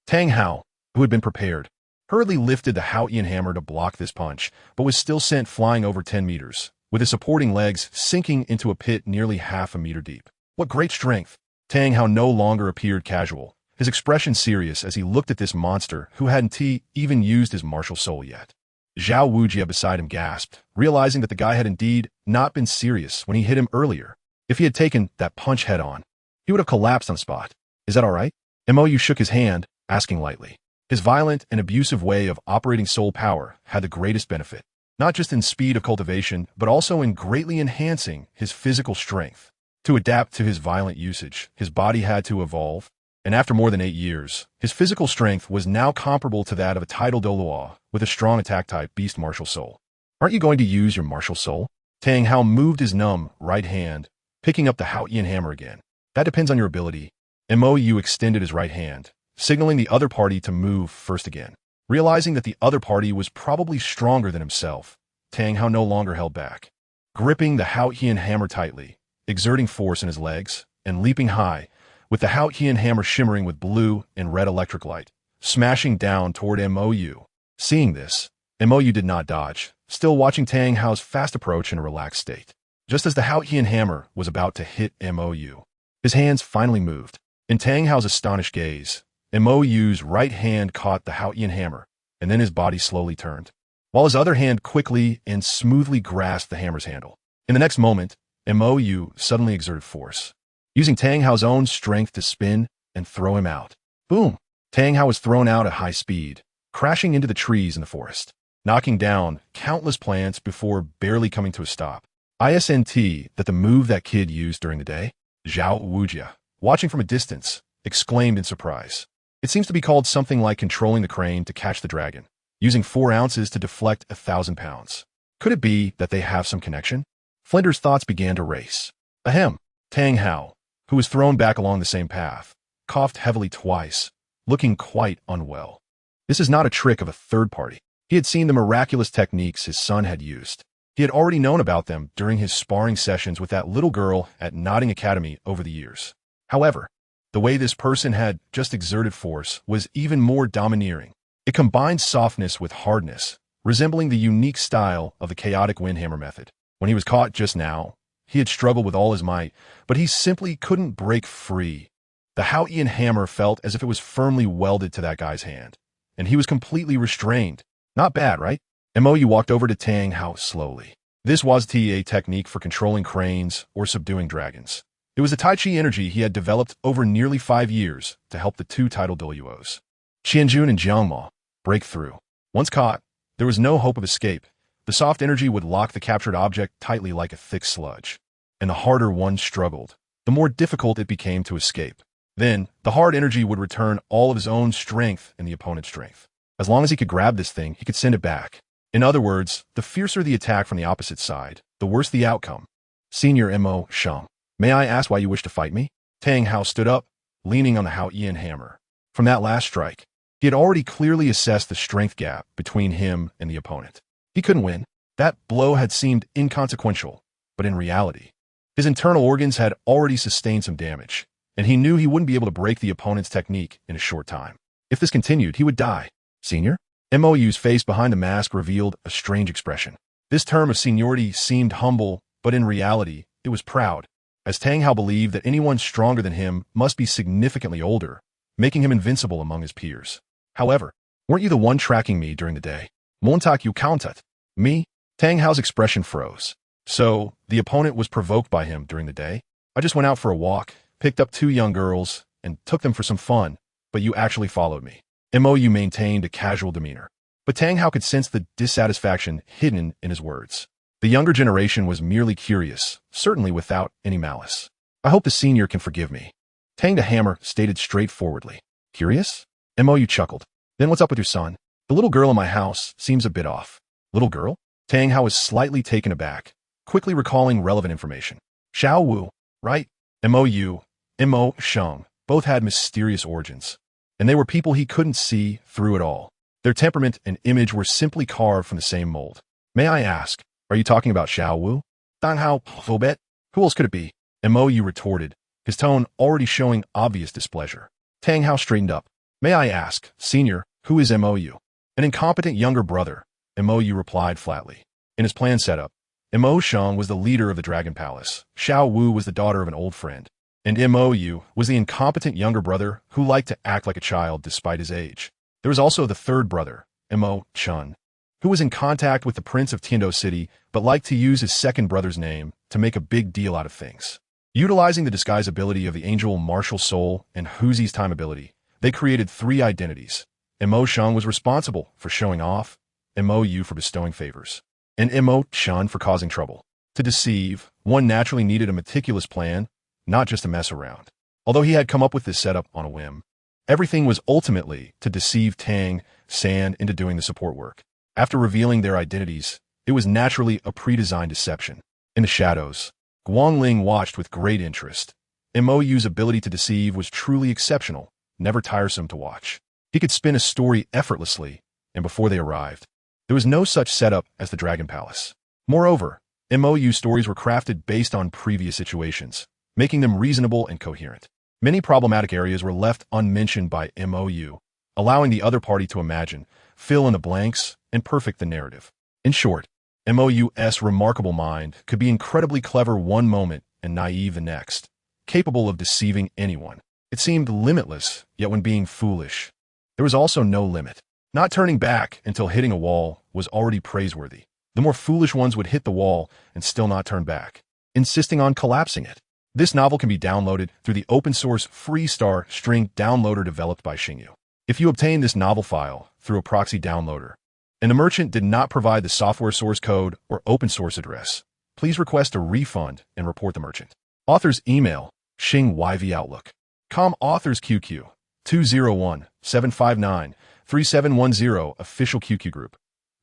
Tang Hao, who had been prepared, hurriedly lifted the Haotian hammer to block this punch, but was still sent flying over 10 meters, with his supporting legs sinking into a pit nearly half a meter deep. What great strength! Tang Hao no longer appeared casual, his expression serious as he looked at this monster who hadn't even used his martial soul yet. Zhao Wujia beside him gasped, realizing that the guy had indeed not been serious when he hit him earlier. If he had taken that punch head-on, he would have collapsed on the spot. Is that all right? Mou shook his hand, asking lightly. His violent and abusive way of operating soul power had the greatest benefit. not just in speed of cultivation, but also in greatly enhancing his physical strength. To adapt to his violent usage, his body had to evolve, and after more than 8 years, his physical strength was now comparable to that of a title Douluo with a strong attack-type beast martial soul. Aren't you going to use your martial soul? Tang Hao moved his numb right hand, picking up the Haotian hammer again. That depends on your ability. Mou extended his right hand, signaling the other party to move first again. Realizing that the other party was probably stronger than himself, Tang Hao no longer held back. Gripping the Haotian hammer tightly, exerting force in his legs, and leaping high, with the Haotian hammer shimmering with blue and red electric light, smashing down toward Mou. Seeing this, Mou did not dodge, still watching Tang Hao's fast approach in a relaxed state. Just as the Haotian hammer was about to hit Mou, his hands finally moved. In Tang Hao's astonished gaze, Mou's right hand caught the Haotian hammer, and then his body slowly turned, while his other hand quickly and smoothly grasped the hammer's handle. In the next moment, Mou suddenly exerted force, using Tang Hao's own strength to spin and throw him out. Boom! Tang Hao was thrown out at high speed, crashing into the trees in the forest, knocking down countless plants before barely coming to a stop. ISNT that the move that kid used during the day? Zhao Wujia, watching from a distance, exclaimed in surprise. It seems to be called something like controlling the crane to catch the dragon, using 4 ounces to deflect 1,000 pounds. Could it be that they have some connection? Flinder's thoughts began to race. Ahem. Tang Hao, who was thrown back along the same path, coughed heavily twice, looking quite unwell. This is not a trick of a third party. He had seen the miraculous techniques his son had used. He had already known about them during his sparring sessions with that little girl at Notting Academy over the years. However, the way this person had just exerted force was even more domineering. It combined softness with hardness, resembling the unique style of the chaotic windhammer method. When he was caught just now, he had struggled with all his might, but he simply couldn't break free. The Haotian hammer felt as if it was firmly welded to that guy's hand, and he was completely restrained. Not bad, right? Mou walked over to Tang Hao slowly. This was a technique for controlling cranes or subduing dragons. It was the Tai Chi energy he had developed over nearly 5 years to help the 2 title Douluos, Qianjun and Jiangma, break through. Once caught, there was no hope of escape. The soft energy would lock the captured object tightly like a thick sludge, and the harder one struggled, the more difficult it became to escape. Then, the hard energy would return all of his own strength and the opponent's strength. As long as he could grab this thing, he could send it back. In other words, the fiercer the attack from the opposite side, the worse the outcome. Senior Mo Shang, may I ask why you wish to fight me? Tang Hao stood up, leaning on the Haotian hammer. From that last strike, he had already clearly assessed the strength gap between him and the opponent. He couldn't win. That blow had seemed inconsequential, but in reality, his internal organs had already sustained some damage, and he knew he wouldn't be able to break the opponent's technique in a short time. If this continued, he would die. Senior? Mou's face behind the mask revealed a strange expression. This term of seniority seemed humble, but in reality, it was proud, as Tang Hao believed that anyone stronger than him must be significantly older, making him invincible among his peers. However, weren't you the one tracking me during the day? Montak you counted. Me? Tang Hao's expression froze. So, the opponent was provoked by him during the day? I just went out for a walk, picked up 2 young girls, and took them for some fun, but you actually followed me. Mou maintained a casual demeanor, but Tang Hao could sense the dissatisfaction hidden in his words. The younger generation was merely curious, certainly without any malice. I hope the senior can forgive me. Tang the hammer stated straightforwardly. Curious? Mou chuckled. Then what's up with your son? The little girl in my house seems a bit off. Little girl? Tang Hao was slightly taken aback, quickly recalling relevant information. Xiao Wu, right? Mou, Mo Shang, both had mysterious origins, and they were people he couldn't see through it all. Their temperament and image were simply carved from the same mold. May I ask, are you talking about Xiao Wu? Tang Hao, Fobet? Who else could it be? Mou retorted, his tone already showing obvious displeasure. Tang Hao straightened up. May I ask, senior, who is Mou? An incompetent younger brother, Mou replied flatly. In his plan setup, Mo Shang was the leader of the Dragon Palace. Xiao Wu was the daughter of an old friend, and Mou was the incompetent younger brother who liked to act like a child despite his age. There was also the third brother, Mo Chun, who was in contact with the Prince of Tiando City but liked to use his second brother's name to make a big deal out of things. Utilizing the disguise ability of the Angel Martial Soul and Huzi's time ability, they created 3 identities. Mo Shang was responsible for showing off, and Mou for bestowing favors. and Mo shunned for causing trouble. To deceive, one naturally needed a meticulous plan, not just to mess around. Although he had come up with this setup on a whim, everything was ultimately to deceive Tang San into doing the support work. After revealing their identities, it was naturally a pre-designed deception. In the shadows, Guangling watched with great interest. Mo's ability to deceive was truly exceptional, never tiresome to watch. He could spin a story effortlessly, and before they arrived, there was no such setup as the Dragon Palace. Moreover, Mo's stories were crafted based on previous situations, making them reasonable and coherent. Many problematic areas were left unmentioned by Mo, allowing the other party to imagine, fill in the blanks, and perfect the narrative. In short, Mo's remarkable mind could be incredibly clever one moment and naive the next, capable of deceiving anyone. It seemed limitless, yet when being foolish, there was also no limit. Not turning back until hitting a wall was already praiseworthy. The more foolish ones would hit the wall and still not turn back, insisting on collapsing it. This novel can be downloaded through the open-source Freestar string downloader developed by Xingyu. If you obtain this novel file through a proxy downloader, and the merchant did not provide the software source code or open source address, please request a refund and report the merchant. Author's email, xingyvoutlook.com. Author's QQ, 201-759-3710. Official QQ group,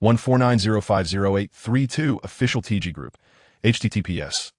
149050832. Official TG group, https,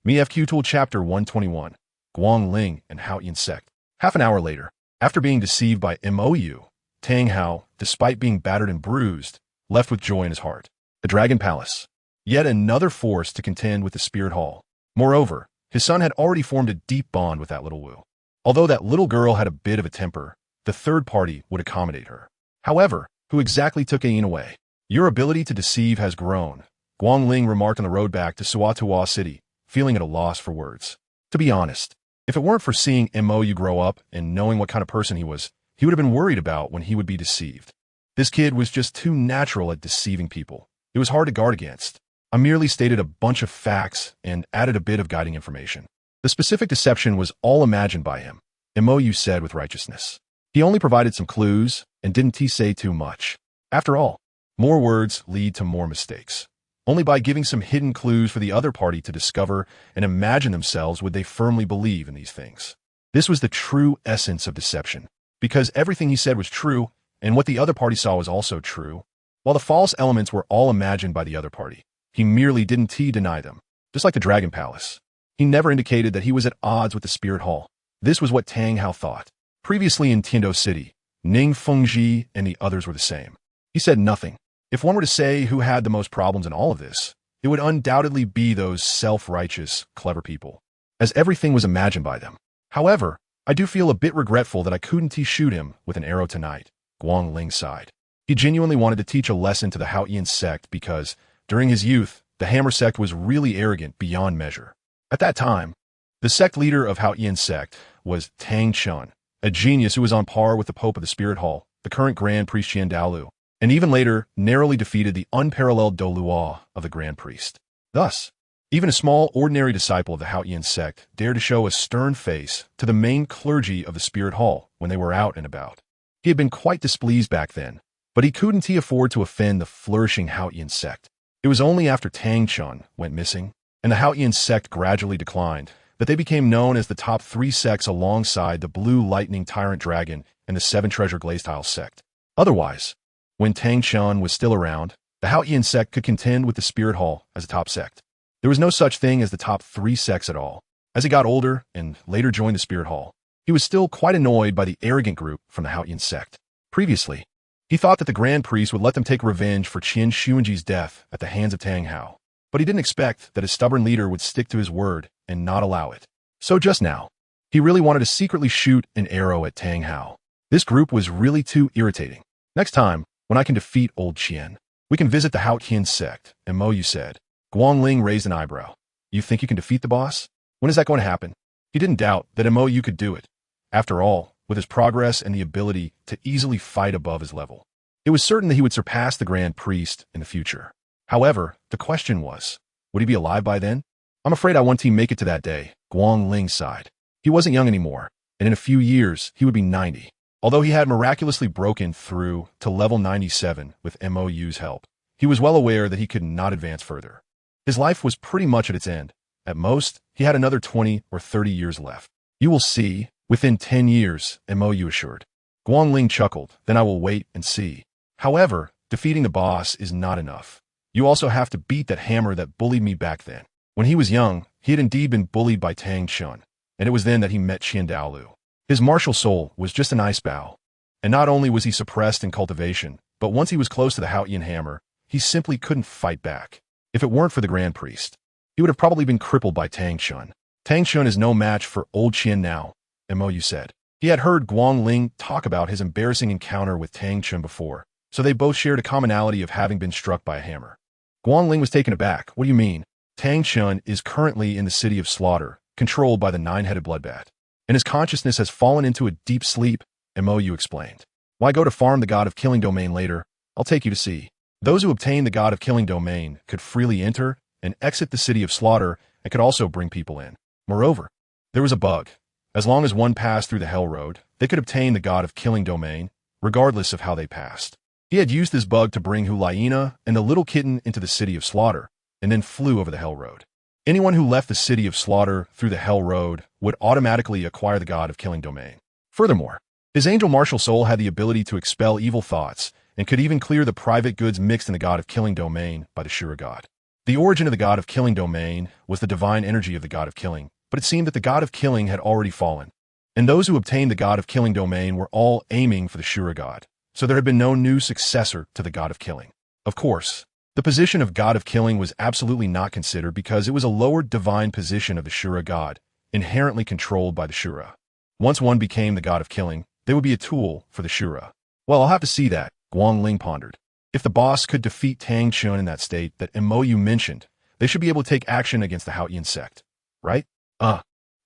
MeFQ Tool Chapter 121, Guangling and Haoyan Sect. Half an hour later, after being deceived by Mou, Tang Hao, despite being battered and bruised, left with joy in his heart. The Dragon Palace. Yet another force to contend with the Spirit Hall. Moreover, his son had already formed a deep bond with that little Wu. Although that little girl had a bit of a temper, the third party would accommodate her. However, who exactly took Ayin away? Your ability to deceive has grown, Guangling remarked on the road back to Suatua City, feeling at a loss for words. To be honest, if it weren't for seeing Mou grow up and knowing what kind of person he would have been worried about when he would be deceived. This kid was just too natural at deceiving people. It was hard to guard against. I merely stated a bunch of facts and added a bit of guiding information. The specific deception was all imagined by him, Mou said with righteousness. He only provided some clues and didn't say too much. After all, more words lead to more mistakes. Only by giving some hidden clues for the other party to discover and imagine themselves would they firmly believe in these things. This was the true essence of deception, because everything he said was true, and what the other party saw was also true. While the false elements were all imagined by the other party, he merely didn't deny them. Just like the Dragon Palace, he never indicated that he was at odds with the Spirit Hall. This was what Tang Hao thought. Previously in Tiando City, Ning Fengji and the others were the same. He said nothing. If one were to say who had the most problems in all of this, it would undoubtedly be those self-righteous, clever people, as everything was imagined by them. However, I do feel a bit regretful that I couldn't shoot him with an arrow tonight, Guangling sighed. He genuinely wanted to teach a lesson to the Haoyan sect because, during his youth, the Hammer sect was really arrogant beyond measure. At that time, the sect leader of Haoyan sect was Tang Chun, a genius who was on par with the Pope of the Spirit Hall, the current Grand Priest Dalu, and even later narrowly defeated the unparalleled Douluo of the Grand Priest. Thus, even a small, ordinary disciple of the Haoyan sect dared to show a stern face to the main clergy of the Spirit Hall when they were out and about. He had been quite displeased back then, but he couldn't afford to offend the flourishing Haoyan sect. It was only after Tang Chun went missing, and the Haoyan sect gradually declined, that they became known as the top 3 sects alongside the Blue Lightning Tyrant Dragon and the 7 Treasure Glazetile sect. Otherwise, when Tang Chun was still around, the Haoyan sect could contend with the Spirit Hall as a top sect. There was no such thing as the top 3 sects at all. As he got older and later joined the Spirit Hall, he was still quite annoyed by the arrogant group from the Haoyan sect. Previously, he thought that the Grand Priest would let them take revenge for Qian Xuanji's death at the hands of Tang Hao, but he didn't expect that his stubborn leader would stick to his word and not allow it. So just now, he really wanted to secretly shoot an arrow at Tang Hao. This group was really too irritating. Next time, when I can defeat old Qian, we can visit the Haoyan sect, Mou said. Guangling raised an eyebrow. You think you can defeat the boss? When is that going to happen? He didn't doubt that Mou could do it. After all, with his progress and the ability to easily fight above his level, it was certain that he would surpass the Grand Priest in the future. However, the question was, would he be alive by then? I'm afraid I won't make it to that day, Guangling sighed. He wasn't young anymore, and in a few years, he would be 90. Although he had miraculously broken through to level 97 with Mou's help, He was well aware that he could not advance further. His life was pretty much at its end. At most, he had another 20 or 30 years left. You will see, within 10 years, Mo assured. Guangling chuckled, then I will wait and see. However, defeating the boss is not enough. You also have to beat that hammer that bullied me back then. When he was young, he had indeed been bullied by Tang Chun, and it was then that he met Dalu. His martial soul was just an ice bow. And not only was he suppressed in cultivation, but once he was close to the Haotian hammer, he simply couldn't fight back. If it weren't for the Grand Priest, he would have probably been crippled by Tang Chun. Tang Chun is no match for old Qian now, Mo said. He had heard Guangling talk about his embarrassing encounter with Tang Chun before, so they both shared a commonality of having been struck by a hammer. Guangling was taken aback. What do you mean? Tang Chun is currently in the city of slaughter, controlled by the nine-headed bloodbat, and his consciousness has fallen into a deep sleep, Mo explained. Why go to farm the god of killing domain later? I'll take you to see. Those who obtain the god of killing domain could freely enter and exit the city of slaughter and could also bring people in. Moreover, there was a bug. As long as one passed through the Hell Road, they could obtain the god of killing domain, regardless of how they passed. He had used this bug to bring Hulaina and the little kitten into the city of slaughter, and then flew over the Hell Road. Anyone who left the city of slaughter through the Hell Road would automatically acquire the god of killing domain. Furthermore, his angel martial soul had the ability to expel evil thoughts and could even clear the private goods mixed in the god of killing domain by the Shura god. The origin of the god of killing domain was the divine energy of the god of killing, but it seemed that the god of killing had already fallen, and those who obtained the god of killing domain were all aiming for the Shura god, so there had been no new successor to the god of killing. Of course, the position of god of killing was absolutely not considered because it was a lower divine position of the Shura god, inherently controlled by the Shura. Once one became the god of killing, they would be a tool for the Shura. Well, I'll have to see that, Guangling pondered. If the boss could defeat Tang Chun in that state that Mo mentioned, they should be able to take action against the Haotian sect, right?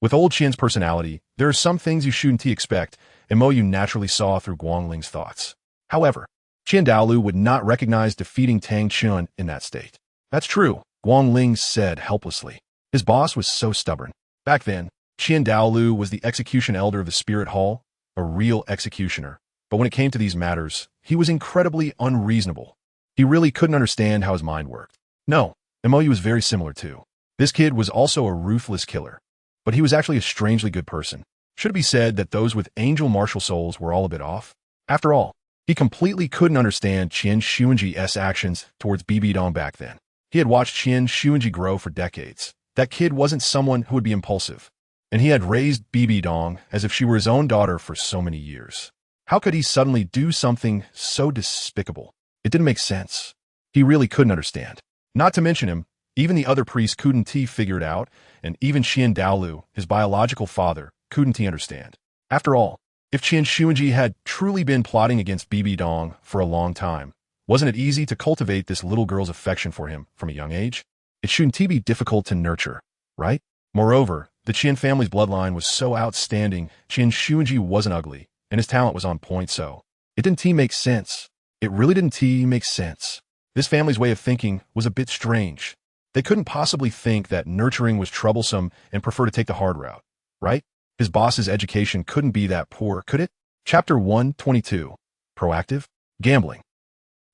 With old Qian's personality, there are some things you shouldn't expect, and Mo naturally saw through Guangling's thoughts. However, Dalu would not recognize defeating Tang Chun in that state. That's true, Guangling said helplessly. His boss was so stubborn. Back then, Dalu was the execution elder of the Spirit Hall, a real executioner. But when it came to these matters, he was incredibly unreasonable. He really couldn't understand how his mind worked. No, Mo was very similar too. This kid was also a ruthless killer. But he was actually a strangely good person. Should it be said that those with angel martial souls were all a bit off? After all, he completely couldn't understand Qian Xuanji's actions towards Bibi Dong back then. He had watched Qian Xuanji grow for decades. That kid wasn't someone who would be impulsive. And he had raised Bibi Dong as if she were his own daughter for so many years. How could he suddenly do something so despicable? It didn't make sense. He really couldn't understand. Not to mention him, even the other priests couldn't figure it out, and even Dalu, his biological father, couldn't understand. After all, if Qian Xuanji had truly been plotting against Bibi Dong for a long time, wasn't it easy to cultivate this little girl's affection for him from a young age? It shouldn't be difficult to nurture, right? Moreover, the Qian family's bloodline was so outstanding, Qian Xuanji wasn't ugly, and his talent was on point, so it didn't make sense. It really didn't make sense. This family's way of thinking was a bit strange. They couldn't possibly think that nurturing was troublesome and prefer to take the hard route, right? His boss's education couldn't be that poor, could it? Chapter 122. Proactive? Gambling.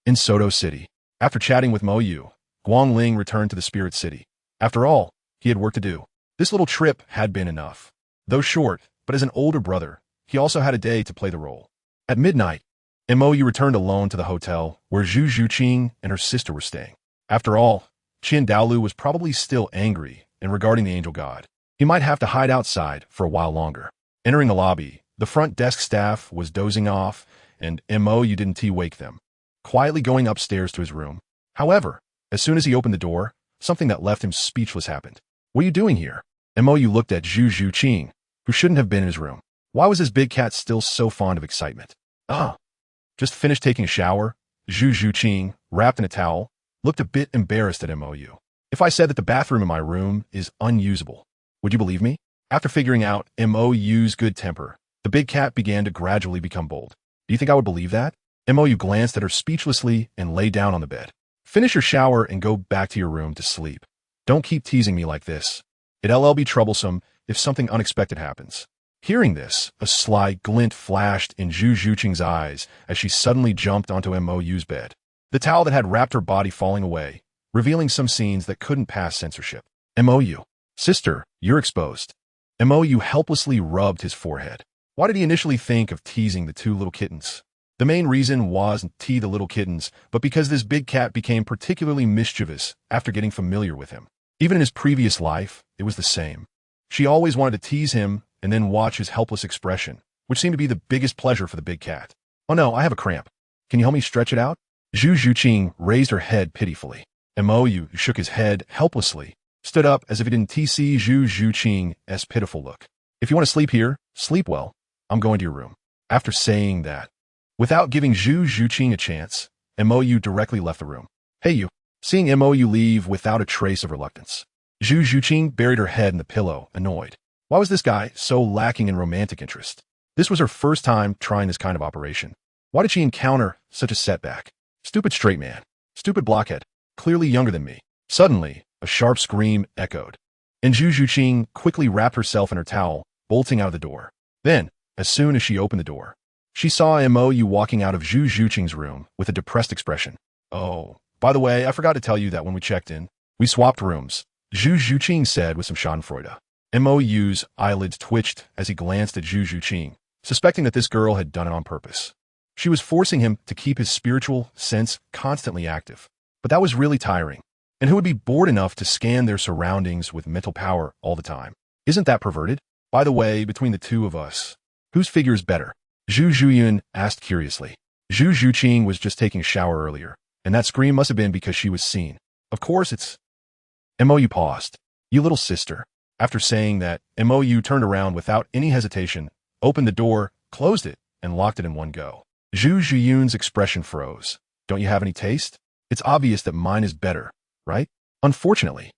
In Soto City. After chatting with Mo Yu, Guangling returned to the Spirit City. After all, he had work to do. This little trip had been enough. Though short, but as an older brother, he also had a day to play the role. At midnight, Mo Yu returned alone to the hotel where Zhu Zhuqing and her sister were staying. After all, Dalu was probably still angry, and regarding the angel god, he might have to hide outside for a while longer. Entering the lobby, the front desk staff was dozing off, and Mo Yu didn't wake them, quietly going upstairs to his room. However, as soon as he opened the door, something that left him speechless happened. What are you doing here? Mo Yu looked at Zhu Zhuqing, who shouldn't have been in his room. Why was this big cat still so fond of excitement? Just finished taking a shower. Zhu Zhuqing, wrapped in a towel, looked a bit embarrassed at Mo Yu. If I said that the bathroom in my room is unusable, would you believe me? After figuring out Mo Yu's good temper, the big cat began to gradually become bold. Do you think I would believe that? Mo Yu glanced at her speechlessly and lay down on the bed. Finish your shower and go back to your room to sleep. Don't keep teasing me like this. It'll be troublesome if something unexpected happens. Hearing this, a sly glint flashed in Zhu Zhuqing's eyes as she suddenly jumped onto Mo Yu's bed. the towel that had wrapped her body falling away, revealing some scenes that couldn't pass censorship. MOU. Sister, you're exposed. MOU helplessly rubbed his forehead. Why did he initially think of teasing the two little kittens? The main reason wasn't to tease the little kittens, but because this big cat became particularly mischievous after getting familiar with him. Even in his previous life, it was the same. She always wanted to tease him and then watch his helpless expression, which seemed to be the biggest pleasure for the big cat. Oh no, I have a cramp. Can you help me stretch it out? Zhu Zhuqing raised her head pitifully. MOU shook his head helplessly, stood up as if he didn't see Zhu Zhuqing's pitiful look. If you want to sleep here, sleep well. I'm going to your room. After saying that, without giving Zhu Zhuqing a chance, MOU directly left the room. Hey you. Seeing MOU leave without a trace of reluctance, Zhu Zhuqing buried her head in the pillow, annoyed. Why was this guy so lacking in romantic interest? This was her first time trying this kind of operation. Why did she encounter such a setback? Stupid straight man. Stupid blockhead. Clearly younger than me. Suddenly, a sharp scream echoed, and Zhu Zhuqing quickly wrapped herself in her towel, bolting out of the door. Then, as soon as she opened the door, she saw MOU walking out of Zhu Zhuqing's room with a depressed expression. Oh, by the way, I forgot to tell you that when we checked in, we swapped rooms, Zhu Zhuqing said with some schadenfreude. MOU's eyelids twitched as he glanced at Zhu Zhuqing, suspecting that this girl had done it on purpose. She was forcing him to keep his spiritual sense constantly active. But that was really tiring. And who would be bored enough to scan their surroundings with mental power all the time? Isn't that perverted? By the way, between the two of us, whose figure is better? Zhu Zhuyin asked curiously. Zhu Zhuqing was just taking a shower earlier, and that scream must have been because she was seen. Of course it's... MOU paused. You little sister. After saying that, MOU turned around without any hesitation, opened the door, closed it, and locked it in one go. Zhu Zhuyun's expression froze. Don't you have any taste? It's obvious that mine is better, right? Unfortunately,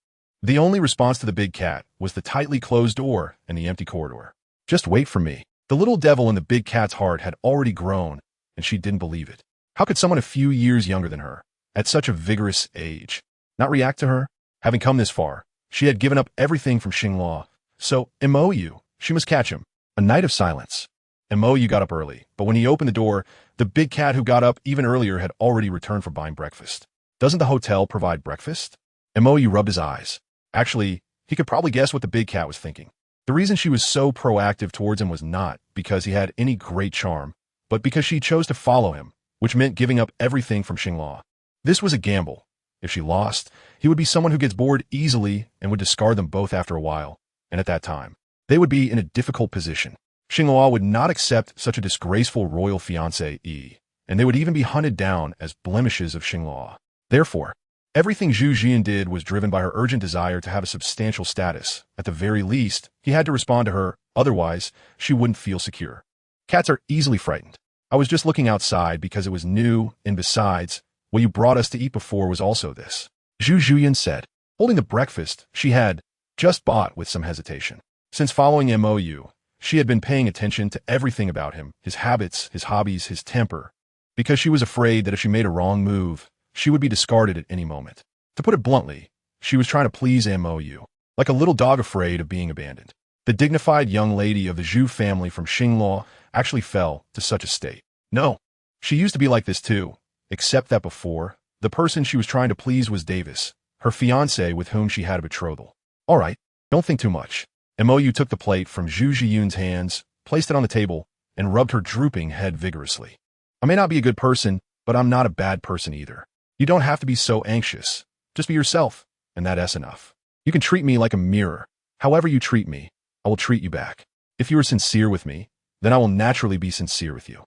the only response to the big cat was the tightly closed door and the empty corridor. Just wait for me. The little devil in the big cat's heart had already grown, and she didn't believe it. How could someone a few years younger than her, at such a vigorous age, not react to her? Having come this far, she had given up everything from Xinghua. So, MOU, she must catch him. A night of silence. MOU got up early, but when he opened the door, the big cat who got up even earlier had already returned for buying breakfast. Doesn't the hotel provide breakfast? MOU rubbed his eyes. Actually, he could probably guess what the big cat was thinking. The reason she was so proactive towards him was not because he had any great charm, but because she chose to follow him, which meant giving up everything from Xinghua. This was a gamble. If she lost, he would be someone who gets bored easily and would discard them both after a while, and at that time, they would be in a difficult position. Xinghua would not accept such a disgraceful royal fiancé, and they would even be hunted down as blemishes of Xinghua. Therefore, everything Zhu Jian did was driven by her urgent desire to have a substantial status. At the very least, he had to respond to her, otherwise, she wouldn't feel secure. Cats are easily frightened. I was just looking outside because it was new, and besides, what you brought us to eat before was also this, Zhu Zhuyan said, holding the breakfast she had just bought with some hesitation. Since following MOU, she had been paying attention to everything about him, his habits, his hobbies, his temper, because she was afraid that if she made a wrong move, she would be discarded at any moment. To put it bluntly, she was trying to please MOU, like a little dog afraid of being abandoned. The dignified young lady of the Zhu family from Xinghua actually fell to such a state. No, she used to be like this too, except that before, the person she was trying to please was Davis, her fiancé with whom she had a betrothal. All right, don't think too much. MOU took the plate from Zhu Zhiyun's hands, placed it on the table, and rubbed her drooping head vigorously. I may not be a good person, but I'm not a bad person either. You don't have to be so anxious. Just be yourself, and that's enough. You can treat me like a mirror. However you treat me, I will treat you back. If you are sincere with me, then I will naturally be sincere with you.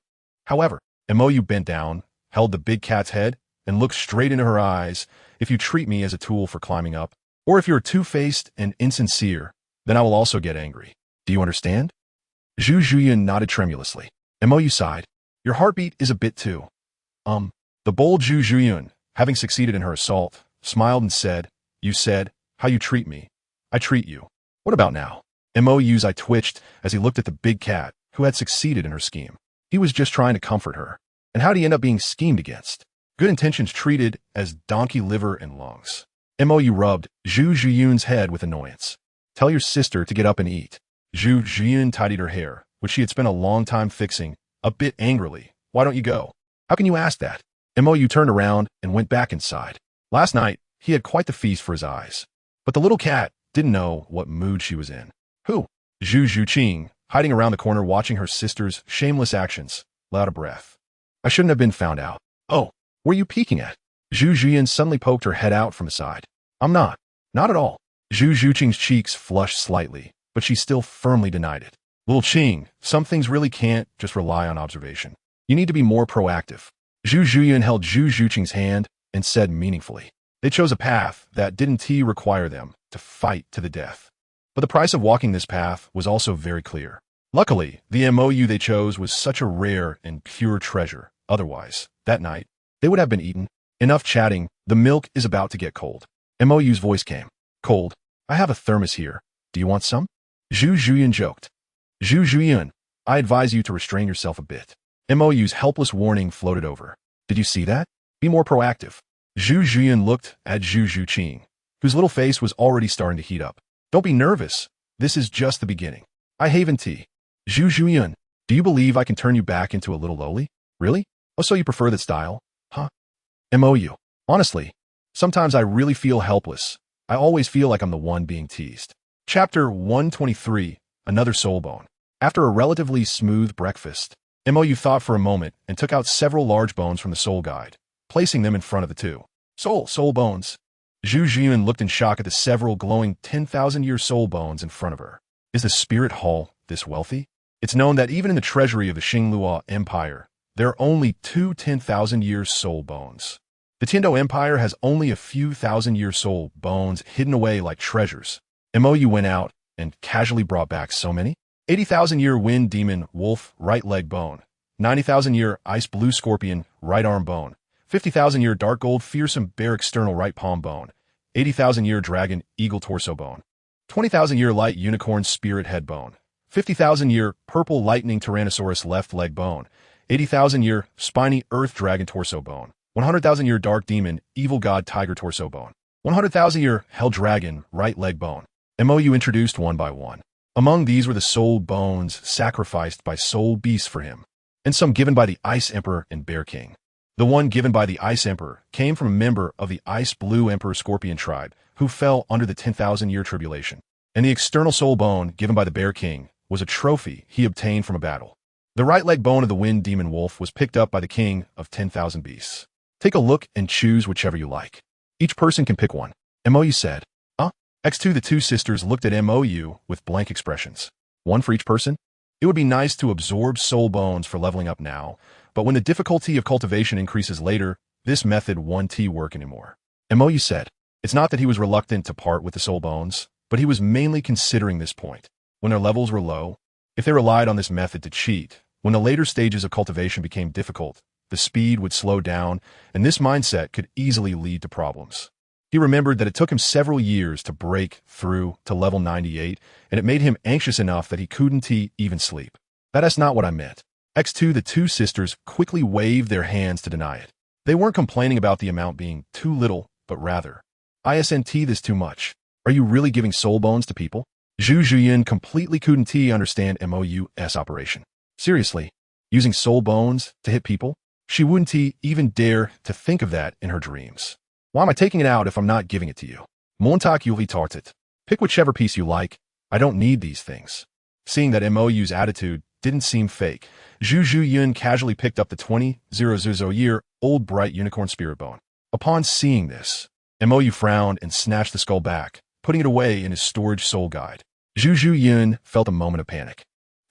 However, MOU bent down, held the big cat's head, and looked straight into her eyes. If you treat me as a tool for climbing up, or if you're two-faced and insincere, then I will also get angry. Do you understand? Zhu Zhuyan nodded tremulously. MOU sighed. Your heartbeat is a bit too. The bold Zhu Zhuyan, having succeeded in her assault, smiled and said, You said, how you treat me. I treat you. What about now? MOU's eye twitched as he looked at the big cat, who had succeeded in her scheme. He was just trying to comfort her. And how'd he end up being schemed against? Good intentions treated as donkey liver and lungs. MOU rubbed Zhu Zhuyun's head with annoyance. Tell your sister to get up and eat. Zhu Zhiyun tidied her hair, which she had spent a long time fixing, a bit angrily. Why don't you go? How can you ask that? MOU turned around and went back inside. Last night, he had quite the feast for his eyes. But the little cat didn't know what mood she was in. Who? Zhu Zhuqing, hiding around the corner watching her sister's shameless actions, let out a breath. I shouldn't have been found out. Oh, were you peeking at? Zhu Zhuyin suddenly poked her head out from the side. I'm not. Not at all. Zhu Zhuqing's cheeks flushed slightly, but she still firmly denied it. Little Qing, some things really can't just rely on observation. You need to be more proactive. Zhu Zhuyin held Zhu Zhuqing's hand and said meaningfully. They chose a path that didn't require them to fight to the death. But the price of walking this path was also very clear. Luckily, the MOU they chose was such a rare and pure treasure. Otherwise, that night, they would have been eaten. Enough chatting, the milk is about to get cold. MOU's voice came. Cold. I have a thermos here. Do you want some? Zhu Zhuyin joked. Zhu Zhuyin, I advise you to restrain yourself a bit. MOU's helpless warning floated over. Did you see that? Be more proactive. Zhu Zhuyin looked at Zhu Zhuqing, whose little face was already starting to heat up. Don't be nervous. This is just the beginning. I haven tea. Zhu Zhuyin, do you believe I can turn you back into a little lowly? Really? Oh, so you prefer that style? Huh? MOU. Honestly, sometimes I really feel helpless. I always feel like I'm the one being teased. Chapter 123, Another Soul Bone. After a relatively smooth breakfast, MOU thought for a moment and took out several large bones from the soul guide, placing them in front of the two. Soul bones. Zhu Zhuyin looked in shock at the several glowing 10,000-year soul bones in front of her. Is the spirit hall this wealthy? It's known that even in the treasury of the Xingluo Empire, there are only 2 10,000-year soul bones. The Tiando Empire has only a few thousand-year soul bones hidden away like treasures. MOU went out and casually brought back so many. 80,000-year wind demon wolf right leg bone, 90,000-year ice blue scorpion right arm bone, 50,000-year dark gold fearsome bear external right palm bone, 80,000-year dragon eagle torso bone, 20,000-year light unicorn spirit head bone, 50,000-year purple lightning tyrannosaurus left leg bone, 80,000-year spiny earth dragon torso bone, 100,000-year dark demon evil god tiger torso bone, 100,000-year hell dragon right leg bone. MOU introduced one by one. Among these were the soul bones sacrificed by soul beasts for him, and some given by the Ice Emperor and Bear King. The one given by the Ice Emperor came from a member of the Ice Blue Emperor Scorpion tribe who fell under the 10,000-year tribulation, and the external soul bone given by the Bear King was a trophy he obtained from a battle. The right leg bone of the Wind Demon Wolf was picked up by the King of 10,000 Beasts. Take a look and choose whichever you like. Each person can pick one. MOU said. X2 the two sisters looked at MOU with blank expressions. One for each person? It would be nice to absorb soul bones for leveling up now, but when the difficulty of cultivation increases later, this method won't work anymore. MOU said. It's not that he was reluctant to part with the soul bones, but he was mainly considering this point. When their levels were low, if they relied on this method to cheat, when the later stages of cultivation became difficult, the speed would slow down, and this mindset could easily lead to problems. He remembered that it took him several years to break through to level 98, and it made him anxious enough that he couldn't even sleep. That's not what I meant. X2 the two sisters quickly waved their hands to deny it. They weren't complaining about the amount being too little, but rather, isn't this too much? Are you really giving soul bones to people? Zhu Zhuyin completely couldn't understand MOU's operation. Seriously, using soul bones to hit people? She wouldn't even dare to think of that in her dreams. Why am I taking it out if I'm not giving it to you? Montak Yuli tartet. Pick whichever piece you like. I don't need these things. Seeing that MOU's attitude didn't seem fake, Zhu Zhuyin casually picked up the 20,000-year-old bright unicorn spirit bone. Upon seeing this, MOU frowned and snatched the skull back, putting it away in his storage soul guide. Zhu Zhuyin felt a moment of panic,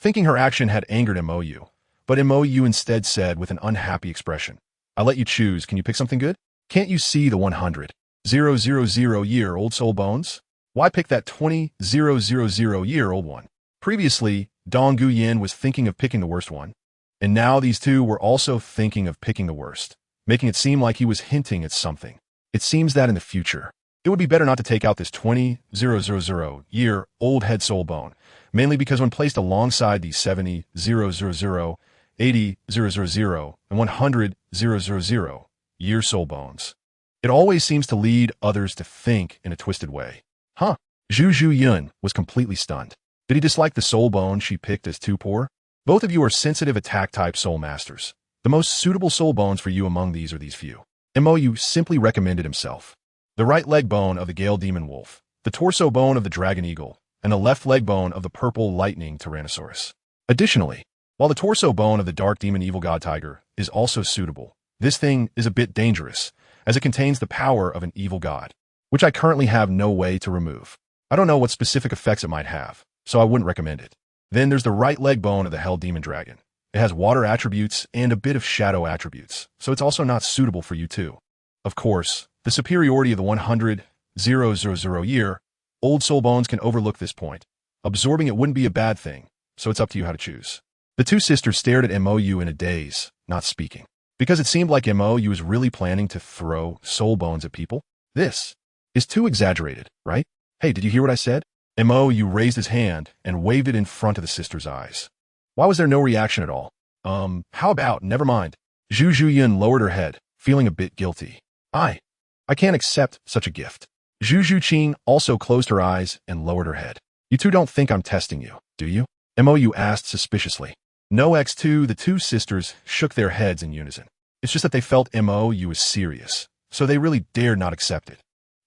thinking her action had angered MOU, but MOU instead said with an unhappy expression, I'll let you choose. Can you pick something good? Can't you see the 100,000-year-old soul bones? Why pick that 20,000-year-old one? Previously, Dong Guyan was thinking of picking the worst one, and now these two were also thinking of picking the worst, making it seem like he was hinting at something. It seems that in the future, it would be better not to take out this 20,000-year-old head soul bone, mainly because when placed alongside the 70,000, 80,000, and 100,000-year soul bones, it always seems to lead others to think in a twisted way. Zhu Zhuyin was completely stunned. Did he dislike the soul bone she picked as too poor? Both of you are sensitive attack-type soul masters. The most suitable soul bones for you among these are these few. Mou simply recommended himself. The right leg bone of the Gale Demon Wolf, the torso bone of the Dragon Eagle, and the left leg bone of the Purple Lightning Tyrannosaurus. Additionally, while the torso bone of the Dark Demon Evil God Tiger is also suitable, this thing is a bit dangerous, as it contains the power of an evil god, which I currently have no way to remove. I don't know what specific effects it might have, so I wouldn't recommend it. Then there's the right leg bone of the Hell Demon Dragon. It has water attributes and a bit of shadow attributes, so it's also not suitable for you too. Of course, the superiority of the 100,000 year old soul bones can overlook this point. Absorbing it wouldn't be a bad thing, so it's up to you how to choose. The two sisters stared at Mou in a daze, not speaking, because it seemed like Mou was really planning to throw soul bones at people. This is too exaggerated, right? Hey, did you hear what I said? Mou raised his hand and waved it in front of the sisters' eyes. Why was there no reaction at all? How about, never mind. Zhu Zhuyin lowered her head, feeling a bit guilty. I can't accept such a gift. Zhu Zhuqing also closed her eyes and lowered her head. You two don't think I'm testing you, do you? Mou asked suspiciously. No, X2, the two sisters shook their heads in unison. It's just that they felt Mou was serious, so they really dared not accept it.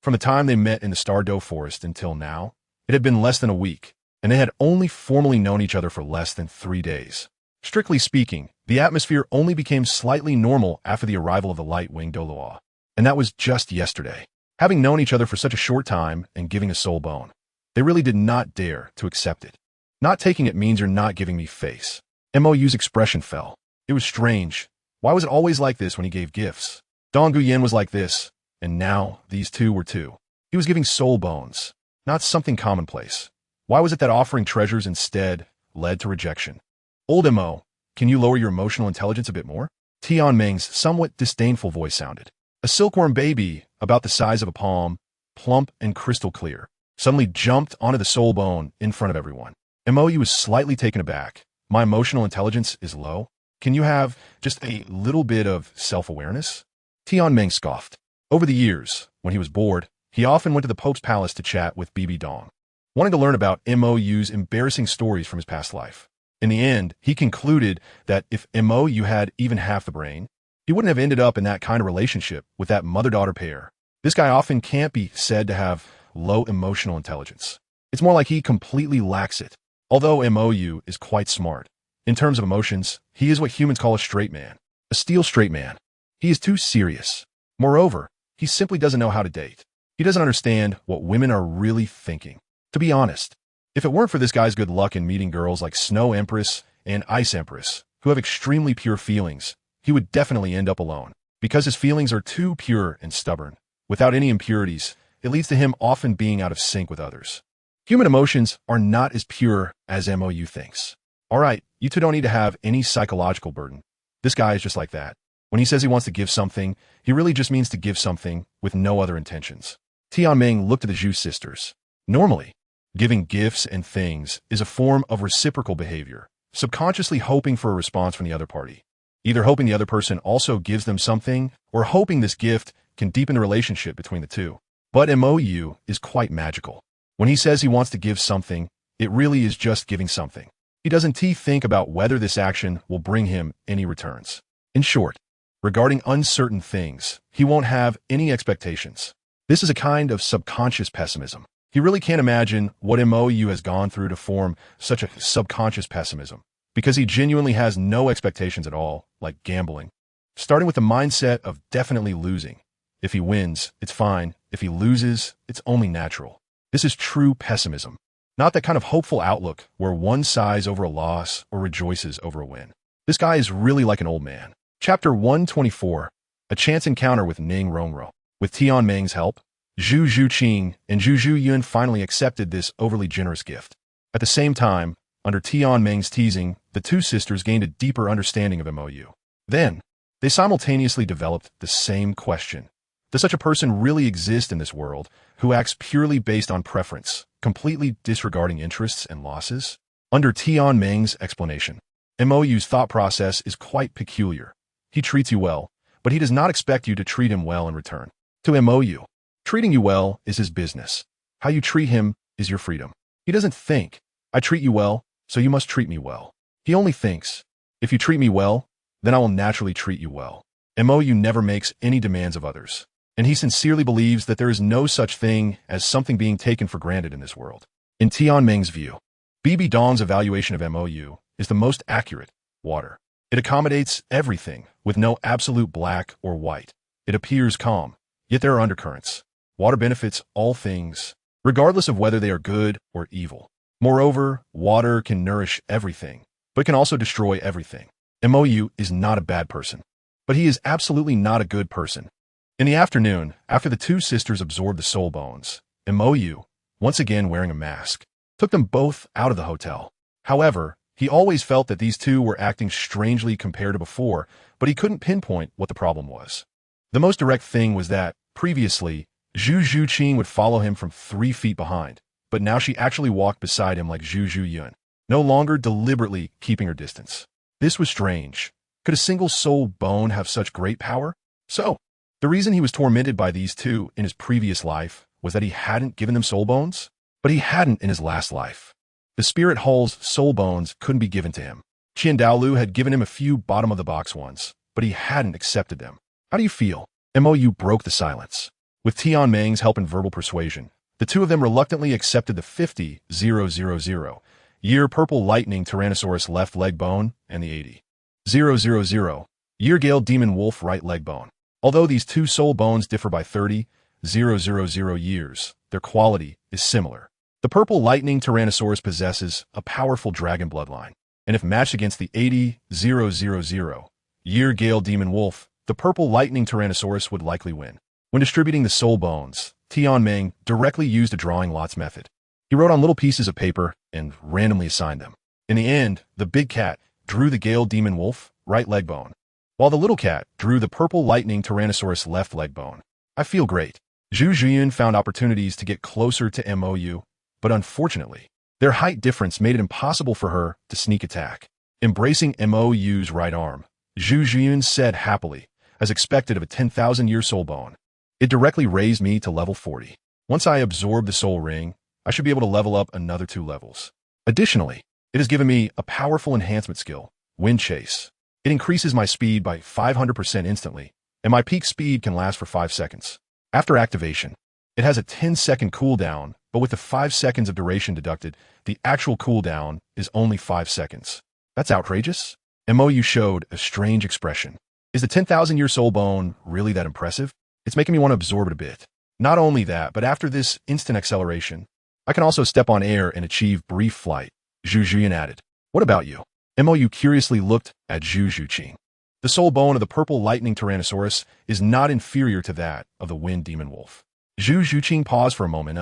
From the time they met in the Stardow Forest until now, it had been less than a week, and they had only formally known each other for less than 3 days. Strictly speaking, the atmosphere only became slightly normal after the arrival of the light-winged Douluo, and that was just yesterday. Having known each other for such a short time and giving a soul bone, they really did not dare to accept it. Not taking it means you're not giving me face. Mou's expression fell. It was strange. Why was it always like this when he gave gifts? Dong Guyen was like this, and now these two were too. He was giving soul bones, not something commonplace. Why was it that offering treasures instead led to rejection? Old Mo, can you lower your emotional intelligence a bit more? Tianming's somewhat disdainful voice sounded. A silkworm baby, about the size of a palm, plump and crystal clear, suddenly jumped onto the soul bone in front of everyone. Mo was slightly taken aback. My emotional intelligence is low. Can you have just a little bit of self-awareness? Tianming scoffed. Over the years, when he was bored, he often went to the Pope's palace to chat with Bibi Dong, wanting to learn about Mou's embarrassing stories from his past life. In the end, he concluded that if Mou had even half the brain, he wouldn't have ended up in that kind of relationship with that mother-daughter pair. This guy often can't be said to have low emotional intelligence. It's more like he completely lacks it. Although Mou is quite smart, in terms of emotions, he is what humans call a straight man. A steel straight man. He is too serious. Moreover, he simply doesn't know how to date. He doesn't understand what women are really thinking. To be honest, if it weren't for this guy's good luck in meeting girls like Snow Empress and Ice Empress, who have extremely pure feelings, he would definitely end up alone. Because his feelings are too pure and stubborn, without any impurities, it leads to him often being out of sync with others. Human emotions are not as pure as Mou thinks. Alright, you two don't need to have any psychological burden. This guy is just like that. When he says he wants to give something, he really just means to give something with no other intentions. Tianming looked at the Zhu sisters. Normally, giving gifts and things is a form of reciprocal behavior, subconsciously hoping for a response from the other party. Either hoping the other person also gives them something, or hoping this gift can deepen the relationship between the two. But Mou is quite magical. When he says he wants to give something, it really is just giving something. He doesn't think about whether this action will bring him any returns. In short, regarding uncertain things, he won't have any expectations. This is a kind of subconscious pessimism. He really can't imagine what Mou has gone through to form such a subconscious pessimism, because he genuinely has no expectations at all, like gambling. Starting with the mindset of definitely losing. If he wins, it's fine. If he loses, it's only natural. This is true pessimism. Not that kind of hopeful outlook where one sighs over a loss or rejoices over a win. This guy is really like an old man. Chapter 124, A Chance Encounter with Ning Rongro. With Tianming's help, Zhu Zhuqing and Zhu Zhuyin finally accepted this overly generous gift. At the same time, under Tianming's teasing, the two sisters gained a deeper understanding of Mou. Then, they simultaneously developed the same question. Does such a person really exist in this world who acts purely based on preference, completely disregarding interests and losses? Under Tianming's explanation, Mou's thought process is quite peculiar. He treats you well, but he does not expect you to treat him well in return. To Mou, treating you well is his business. How you treat him is your freedom. He doesn't think, I treat you well, so you must treat me well. He only thinks, if you treat me well, then I will naturally treat you well. Mou never makes any demands of others, and he sincerely believes that there is no such thing as something being taken for granted in this world. In Tianming's view, BB Dong's evaluation of Mou is the most accurate. Water. It accommodates everything, with no absolute black or white. It appears calm, yet there are undercurrents. Water benefits all things, regardless of whether they are good or evil. Moreover, water can nourish everything, but can also destroy everything. Mou is not a bad person, but he is absolutely not a good person. In the afternoon, after the two sisters absorbed the soul bones, Mou, once again wearing a mask, took them both out of the hotel. However, he always felt that these two were acting strangely compared to before, but he couldn't pinpoint what the problem was. The most direct thing was that, previously, Zhu Zhuqing would follow him from 3 feet behind, but now she actually walked beside him like Zhu Zhuyun, no longer deliberately keeping her distance. This was strange. Could a single soul bone have such great power? So, the reason he was tormented by these two in his previous life was that he hadn't given them soul bones, but he hadn't in his last life. The spirit hall's soul bones couldn't be given to him. Dalu had given him a few bottom-of-the-box ones, but he hadn't accepted them. How do you feel? Mou broke the silence. With Tianming's help and verbal persuasion, the two of them reluctantly accepted the 50,000-year purple lightning Tyrannosaurus left leg bone and the 80,000-year Gale demon wolf right leg bone. Although these two soul bones differ by 30,000 years, their quality is similar. The purple lightning Tyrannosaurus possesses a powerful dragon bloodline, and if matched against the 80,000-year Gale demon wolf, the purple lightning Tyrannosaurus would likely win. When distributing the soul bones, Tianming directly used a drawing lots method. He wrote on little pieces of paper and randomly assigned them. In the end, the big cat drew the Gale demon wolf right leg bone, while the little cat drew the purple lightning Tyrannosaurus left leg bone. I feel great. Zhu Zhuyan found opportunities to get closer to Mou, but unfortunately, their height difference made it impossible for her to sneak attack. Embracing Mou's right arm, Zhu Zhuyan said happily, as expected of a 10,000-year soul bone. It directly raised me to level 40. Once I absorb the soul ring, I should be able to level up another 2 levels. Additionally, it has given me a powerful enhancement skill, Wind Chase. It increases my speed by 500% instantly, and my peak speed can last for 5 seconds. After activation, it has a 10-second cooldown, but with the 5 seconds of duration deducted, the actual cooldown is only 5 seconds. That's outrageous. Mou showed a strange expression. Is the 10,000-year soul bone really that impressive? It's making me want to absorb it a bit. Not only that, but after this instant acceleration, I can also step on air and achieve brief flight, Zhu Zhuyan added. What about you? Mou curiously looked at Zhu Zhuqing. The soul bone of the purple lightning Tyrannosaurus is not inferior to that of the wind demon wolf. Zhu Zhuqing paused for a moment.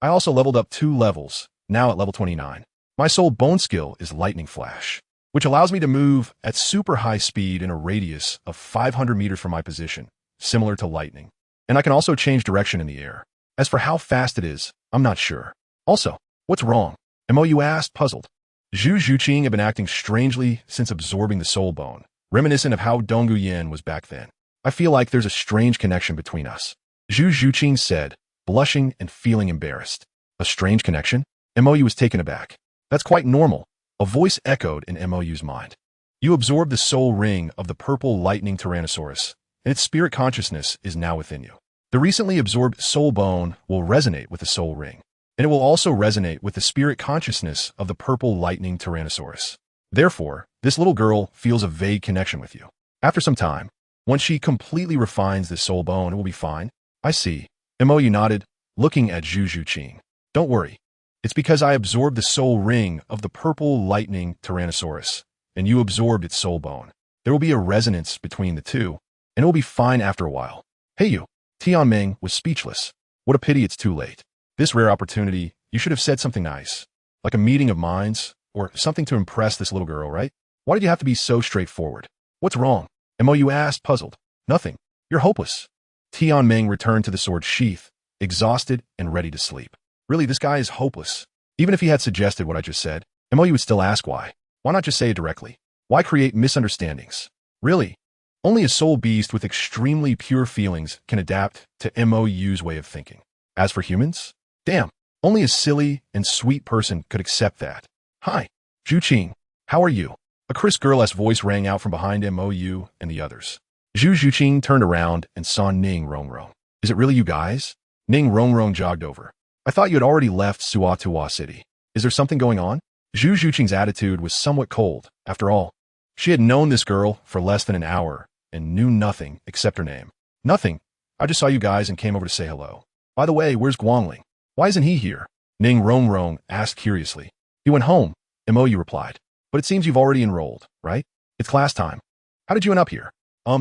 I also leveled up 2 levels, now at level 29. My soul bone skill is Lightning Flash, which allows me to move at super high speed in a radius of 500 meters from my position, similar to lightning. And I can also change direction in the air. As for how fast it is, I'm not sure. Also, what's wrong? Mou asked, puzzled. Zhu Zhuqing had been acting strangely since absorbing the soul bone, reminiscent of how Donggu Yan was back then. I feel like there's a strange connection between us. Zhu Zhuqing said, blushing and feeling embarrassed. A strange connection? Mou was taken aback. That's quite normal. A voice echoed in Mou's mind. You absorbed the soul ring of the purple lightning Tyrannosaurus, and its spirit consciousness is now within you. The recently absorbed soul bone will resonate with the soul ring, and it will also resonate with the spirit consciousness of the purple lightning Tyrannosaurus. Therefore, this little girl feels a vague connection with you. After some time, once she completely refines this soul bone, it will be fine. I see. Mou nodded, looking at Zhu Zhuqing. Don't worry. It's because I absorbed the soul ring of the purple lightning Tyrannosaurus, and you absorbed its soul bone. There will be a resonance between the two, and it will be fine after a while. Hey you. Tianming was speechless. What a pity it's too late. This rare opportunity, you should have said something nice, like a meeting of minds, or something to impress this little girl, right? Why did you have to be so straightforward? What's wrong? Mou asked, puzzled. Nothing. You're hopeless. Tianming returned to the sword sheath, exhausted and ready to sleep. Really, this guy is hopeless. Even if he had suggested what I just said, Mou would still ask why. Why not just say it directly? Why create misunderstandings? Really? Only a soul beast with extremely pure feelings can adapt to Mou's way of thinking. As for humans? Damn, only a silly and sweet person could accept that. Hi, Zhuqing. How are you? A crisp girlesque voice rang out from behind Mou and the others. Zhu Zhuqing turned around and saw Ning Rongrong. Is it really you guys? Ning Rongrong jogged over. I thought you had already left Suatua City. Is there something going on? Zhu Zhuqing's attitude was somewhat cold. After all, she had known this girl for less than an hour and knew nothing except her name. Nothing. I just saw you guys and came over to say hello. By the way, where's Guangling? Why isn't he here? Ning Rongrong asked curiously. He went home, Mou replied. But it seems you've already enrolled, right? It's class time. How did you end up here?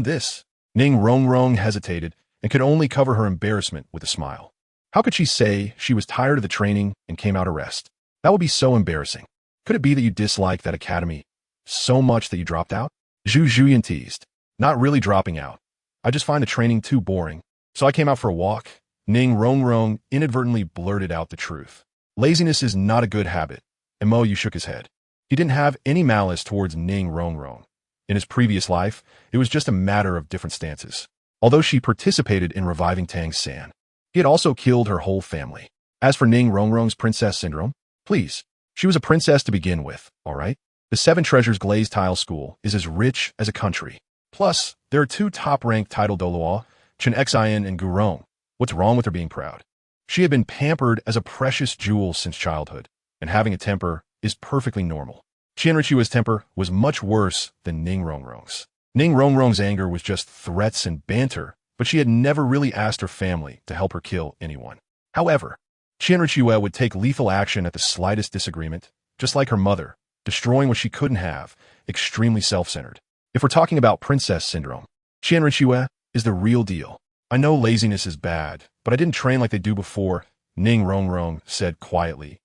This. Ning Rongrong hesitated and could only cover her embarrassment with a smile. How could she say she was tired of the training and came out to rest? That would be so embarrassing. Could it be that you disliked that academy so much that you dropped out? Zhu Zhuyan teased. Not really dropping out. I just find the training too boring. So I came out for a walk. Ning Rongrong inadvertently blurted out the truth. Laziness is not a good habit. Mou shook his head. He didn't have any malice towards Ning Rongrong. In his previous life, it was just a matter of different stances. Although she participated in reviving Tang San, he had also killed her whole family. As for Ning Rongrong's princess syndrome, please, she was a princess to begin with, all right? The Seven Treasures Glazed Tile School is as rich as a country. Plus, there are two top-ranked title Douluo, Chen Xian and Gurong. What's wrong with her being proud? She had been pampered as a precious jewel since childhood, and having a temper is perfectly normal. Qianrichua's temper was much worse than Ning Rongrong's. Ning Rongrong's anger was just threats and banter, but she had never really asked her family to help her kill anyone. However, Qianrichua would take lethal action at the slightest disagreement, just like her mother, destroying what she couldn't have, extremely self-centered. If we're talking about princess syndrome, Qianrichua is the real deal. I know laziness is bad, but I didn't train like they do before, Ning Rongrong said quietly,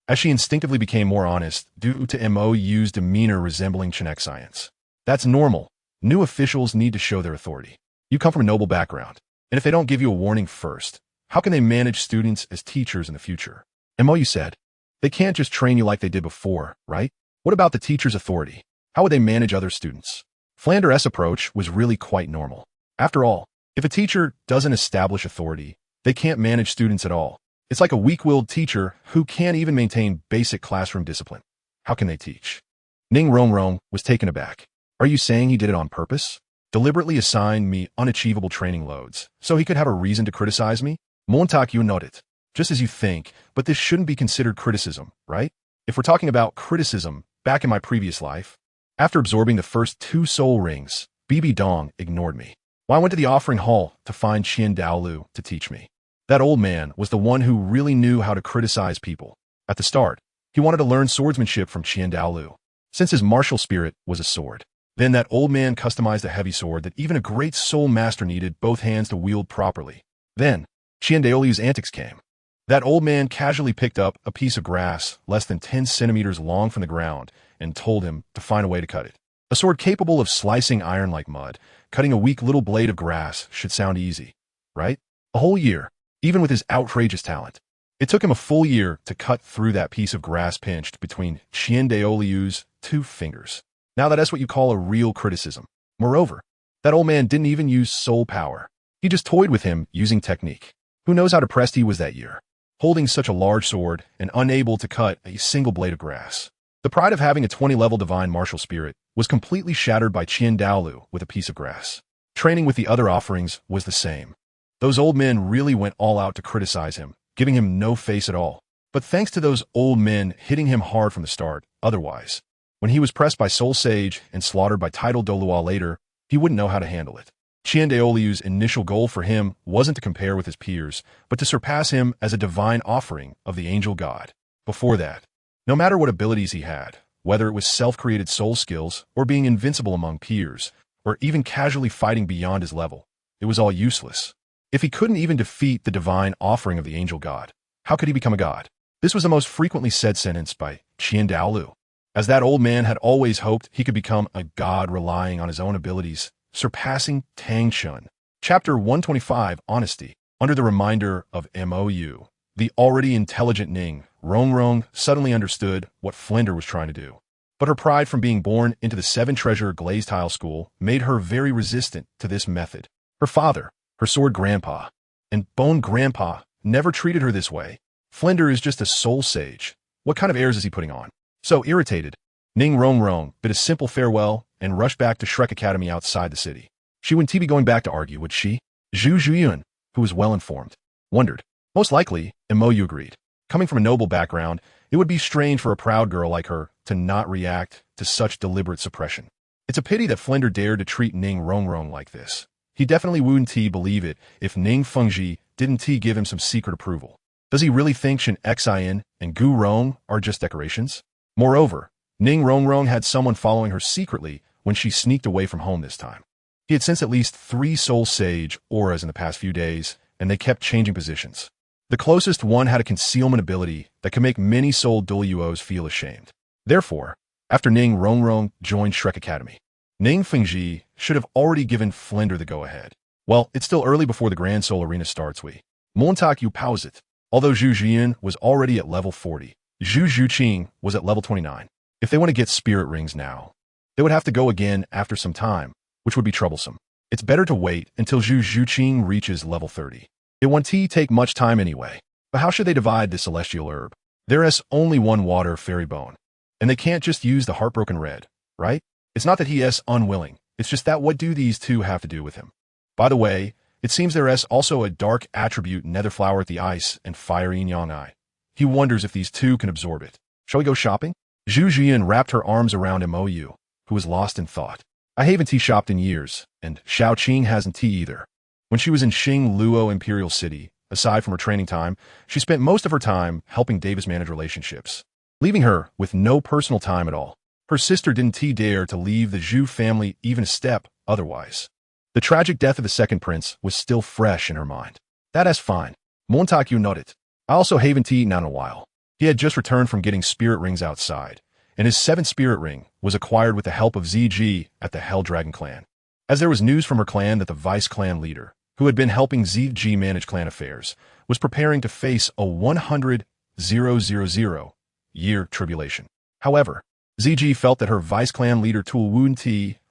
as she instinctively became more honest due to Mou's demeanor resembling Chen Xian's. That's normal. New officials need to show their authority. You come from a noble background, and if they don't give you a warning first, how can they manage students as teachers in the future? Mou said, they can't just train you like they did before, right? What about the teacher's authority? How would they manage other students? Flanders' approach was really quite normal. After all, if a teacher doesn't establish authority, they can't manage students at all. It's like a weak-willed teacher who can't even maintain basic classroom discipline. How can they teach? Ning Rongrong was taken aback. Are you saying he did it on purpose? Deliberately assigned me unachievable training loads, so he could have a reason to criticize me? Montak, you note it. Just as you think, but this shouldn't be considered criticism, right? If we're talking about criticism, back in my previous life, after absorbing the first 2 soul rings, Bibi Dong ignored me. Well, I went to the offering hall to find Qian Dalu to teach me. That old man was the one who really knew how to criticize people. At the start, he wanted to learn swordsmanship from Qian Dalu, since his martial spirit was a sword. Then that old man customized a heavy sword that even a great soul master needed both hands to wield properly. Then, Qian Daolu's antics came. That old man casually picked up a piece of grass less than 10 centimeters long from the ground and told him to find a way to cut it. A sword capable of slicing iron like mud, cutting a weak little blade of grass should sound easy, right? A whole year, even with his outrageous talent. It took him a full year to cut through that piece of grass pinched between Qian Daolu's 2 fingers. Now that's what you call a real criticism. Moreover, that old man didn't even use soul power. He just toyed with him using technique. Who knows how depressed he was that year, holding such a large sword and unable to cut a single blade of grass. The pride of having a 20-level divine martial spirit was completely shattered by Qian Dalu with a piece of grass. Training with the other offerings was the same. Those old men really went all out to criticize him, giving him no face at all. But thanks to those old men hitting him hard from the start, otherwise, when he was pressed by Soul Sage and slaughtered by Tidal Douluo later, he wouldn't know how to handle it. Qian Daolu's initial goal for him wasn't to compare with his peers, but to surpass him as a divine offering of the angel god. Before that, no matter what abilities he had, whether it was self-created soul skills or being invincible among peers, or even casually fighting beyond his level, it was all useless. If he couldn't even defeat the divine offering of the angel god, how could he become a god? This was the most frequently said sentence by Qian Dalu, as that old man had always hoped he could become a god relying on his own abilities, surpassing Tang Chun. Chapter 125, Honesty. Under the reminder of Mou, the already intelligent Ning Rongrong suddenly understood what Flinder was trying to do. But her pride from being born into the 7-treasure glazed tile school made her very resistant to this method. Her father, her sword grandpa, and bone grandpa never treated her this way. Flinder is just a soul sage. What kind of airs is he putting on? So irritated, Ning Rongrong bid a simple farewell and rushed back to Shrek Academy outside the city. She wouldn't be going back to argue, would she? Zhu Zhuyun, who was well informed, wondered. Most likely, and Mo Yu agreed. Coming from a noble background, it would be strange for a proud girl like her to not react to such deliberate suppression. It's a pity that Flinder dared to treat Ning Rongrong like this. He definitely wouldn't believe it if Ning Fengji didn't give him some secret approval. Does he really think Shen Xian and Gu Rong are just decorations? Moreover, Ning Rongrong had someone following her secretly when she sneaked away from home this time. He had sensed at least 3 Soul Sage auras in the past few days, and they kept changing positions. The closest one had a concealment ability that could make many Soul Douluos feel ashamed. Therefore, after Ning Rongrong joined Shrek Academy, Ning Fengji should have already given Flinder the go-ahead. Well, it's still early before the Grand Soul Arena starts. Montak Yu pause it. Although Zhu Jian was already at level 40, Zhu Zhuqing was at level 29. If they want to get spirit rings now, they would have to go again after some time, which would be troublesome. It's better to wait until Zhu Zhuqing reaches level 30. It won't take much time anyway. But how should they divide the celestial herb? There is only one water fairy bone, and they can't just use the heartbroken red, right? It's not that he is unwilling, it's just that what do these two have to do with him? By the way, it seems there is also a dark attribute nether flower at the ice and fire yin yang eye. He wonders if these two can absorb it. Shall we go shopping? Zhu Jian wrapped her arms around Mo Yu, who was lost in thought. I haven't shopped in years, and Xiao Qing hasn't either. When she was in Xing Luo Imperial City, aside from her training time, she spent most of her time helping Davis manage relationships, leaving her with no personal time at all. Her sister didn't dare to leave the Zhu family even a step otherwise. The tragic death of the second prince was still fresh in her mind. That is fine. Montaku nodded. I also haven't eaten in a while. He had just returned from getting spirit rings outside, and his 7th spirit ring was acquired with the help of ZG at the Hell Dragon clan. As there was news from her clan that the vice clan leader, who had been helping ZG manage clan affairs, was preparing to face a 100,000 year tribulation. However, ZG felt that her vice clan leader Tul wouldn't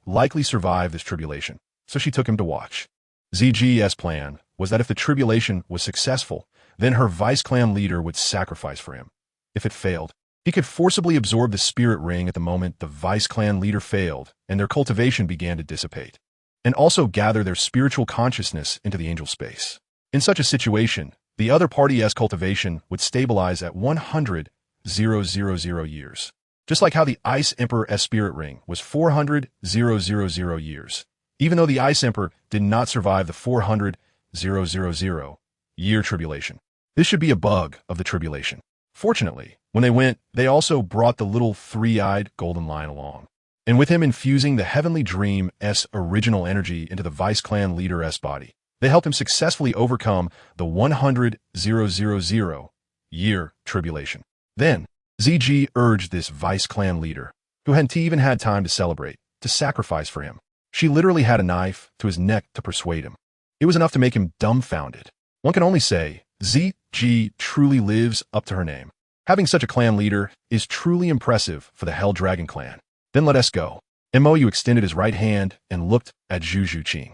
likely survive this tribulation, so she took him to watch. ZG's plan was that if the tribulation was successful, then her vice clan leader would sacrifice for him. If it failed, he could forcibly absorb the spirit ring at the moment the vice clan leader failed and their cultivation began to dissipate, and also gather their spiritual consciousness into the angel space. In such a situation, the other party's cultivation would stabilize at 100,000 years. Just like how the Ice Emperor's spirit ring was 400,000 years. Even though the Ice Emperor did not survive the 400,000 year tribulation. This should be a bug of the tribulation. Fortunately, when they went, they also brought the little 3-eyed golden lion along. And with him infusing the Heavenly Dream's original energy into the Vice Clan leader's body, they helped him successfully overcome the 100,000 year tribulation. Then, ZG urged this Vice Clan leader, who hadn't even had time to celebrate, to sacrifice for him. She literally had a knife to his neck to persuade him. It was enough to make him dumbfounded. One can only say, ZG truly lives up to her name. Having such a clan leader is truly impressive for the Hell Dragon clan. Then let us go. Mo Yu extended his right hand and looked at Zhu Zhuqing.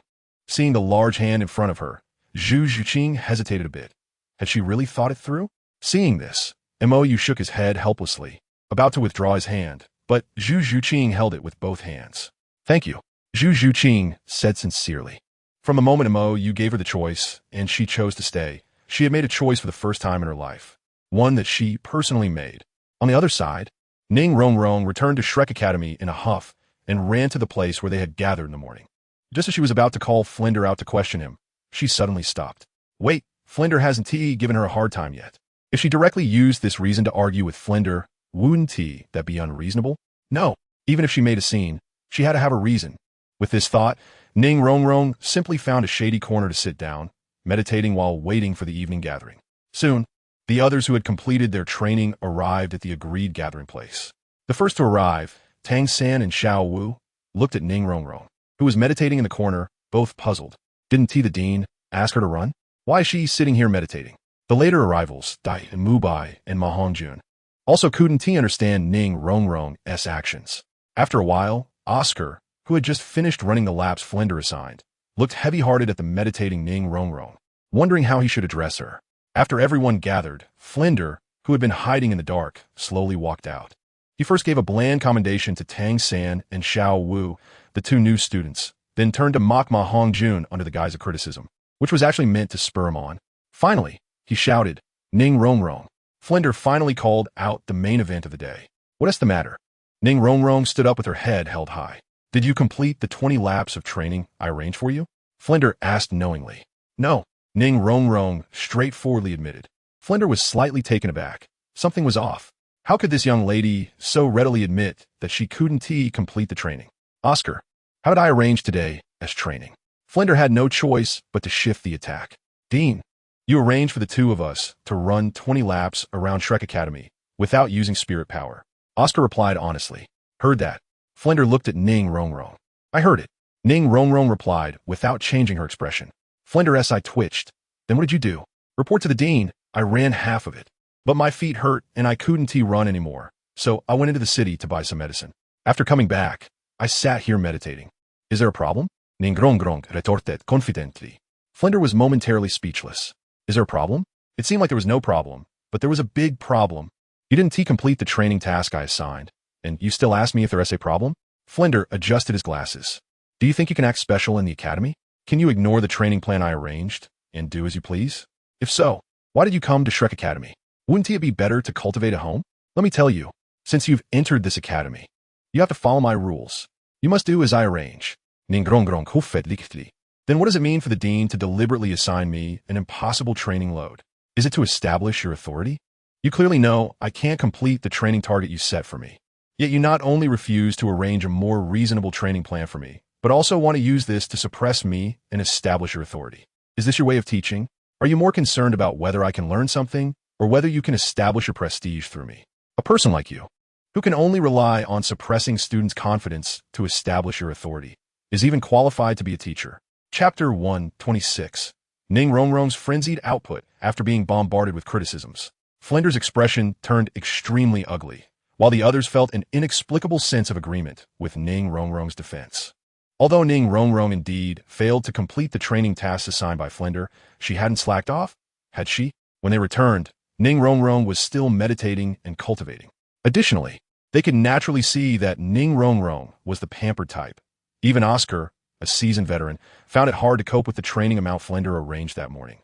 Seeing the large hand in front of her, Zhu Zhuqing hesitated a bit. Had she really thought it through? Seeing this, Mo Yu shook his head helplessly, about to withdraw his hand, but Zhu Zhuqing held it with both hands. Thank you, Zhu Zhuqing said sincerely. From the moment Mo Yu gave her the choice, and she chose to stay, she had made a choice for the first time in her life. One that she personally made. On the other side, Ning Rongrong returned to Shrek Academy in a huff and ran to the place where they had gathered in the morning. Just as she was about to call Flinder out to question him, she suddenly stopped. Wait, Flinder hasn't given her a hard time yet. If she directly used this reason to argue with Flinder, wouldn't that be unreasonable? No, even if she made a scene, she had to have a reason. With this thought, Ning Rongrong simply found a shady corner to sit down, meditating while waiting for the evening gathering. Soon, the others who had completed their training arrived at the agreed gathering place. The first to arrive, Tang San and Xiao Wu, looked at Ning Rongrong, who was meditating in the corner, both puzzled. Didn't the dean ask her to run? Why is she sitting here meditating? The later arrivals, Dai and Mubai and Ma Hongjun, also couldn't understand Ning Rongrong's actions. After a while, Oscar, who had just finished running the laps Flinder assigned, looked heavy-hearted at the meditating Ning Rongrong, wondering how he should address her. After everyone gathered, Flinder, who had been hiding in the dark, slowly walked out. He first gave a bland commendation to Tang San and Xiao Wu, the two new students, then turned to mock Ma Hongjun under the guise of criticism, which was actually meant to spur him on. Finally, he shouted, "Ning Rong Rong." Flinder finally called out the main event of the day. "What is the matter?" Ning Rong Rong stood up with her head held high. "Did you complete the 20 laps of training I arranged for you?" Flinder asked knowingly. "No," Ning Rong Rong straightforwardly admitted. Flinder was slightly taken aback. Something was off. How could this young lady so readily admit that she couldn't complete the training? "Oscar, how did I arrange today as training?" Flinder had no choice but to shift the attack. "Dean, you arranged for the two of us to run 20 laps around Shrek Academy without using spirit power." Oscar replied honestly. "Heard that." Flinder looked at Ning Rong Rong. "I heard it." Ning Rong Rong replied without changing her expression. Flinder's eye twitched. "Then what did you do?" "Report to the dean. I ran half of it. But my feet hurt and I couldn't run anymore, so I went into the city to buy some medicine. After coming back, I sat here meditating." "Is there a problem?" Ning Rong Rong retorted confidently. Flinder was momentarily speechless. "Is there a problem?" It seemed like there was no problem, but there was a big problem. "You didn't complete the training task I assigned, and you still ask me if there is a problem?" Flinder adjusted his glasses. "Do you think you can act special in the academy? Can you ignore the training plan I arranged and do as you please? If so, why did you come to Shrek Academy? Wouldn't it be better to cultivate a home? Let me tell you, since you've entered this academy, you have to follow my rules. You must do as I arrange." Ning Rong Rong huffed lichtly. "Then what does it mean for the dean to deliberately assign me an impossible training load? Is it to establish your authority? You clearly know I can't complete the training target you set for me. Yet you not only refuse to arrange a more reasonable training plan for me, but also want to use this to suppress me and establish your authority. Is this your way of teaching? Are you more concerned about whether I can learn something or whether you can establish your prestige through me? A person like you, who can only rely on suppressing students' confidence to establish your authority, is even qualified to be a teacher." Chapter 126. Ning Rong Rong's frenzied output after being bombarded with criticisms. Flinder's expression turned extremely ugly, while the others felt an inexplicable sense of agreement with Ning Rong Rong's defense. Although Ning Rong Rong indeed failed to complete the training tasks assigned by Flinder, she hadn't slacked off, had she? When they returned, Ning Rong Rong was still meditating and cultivating. Additionally, they could naturally see that Ning Rong Rong was the pampered type. Even Oscar, a seasoned veteran, found it hard to cope with the training amount Flinder arranged that morning,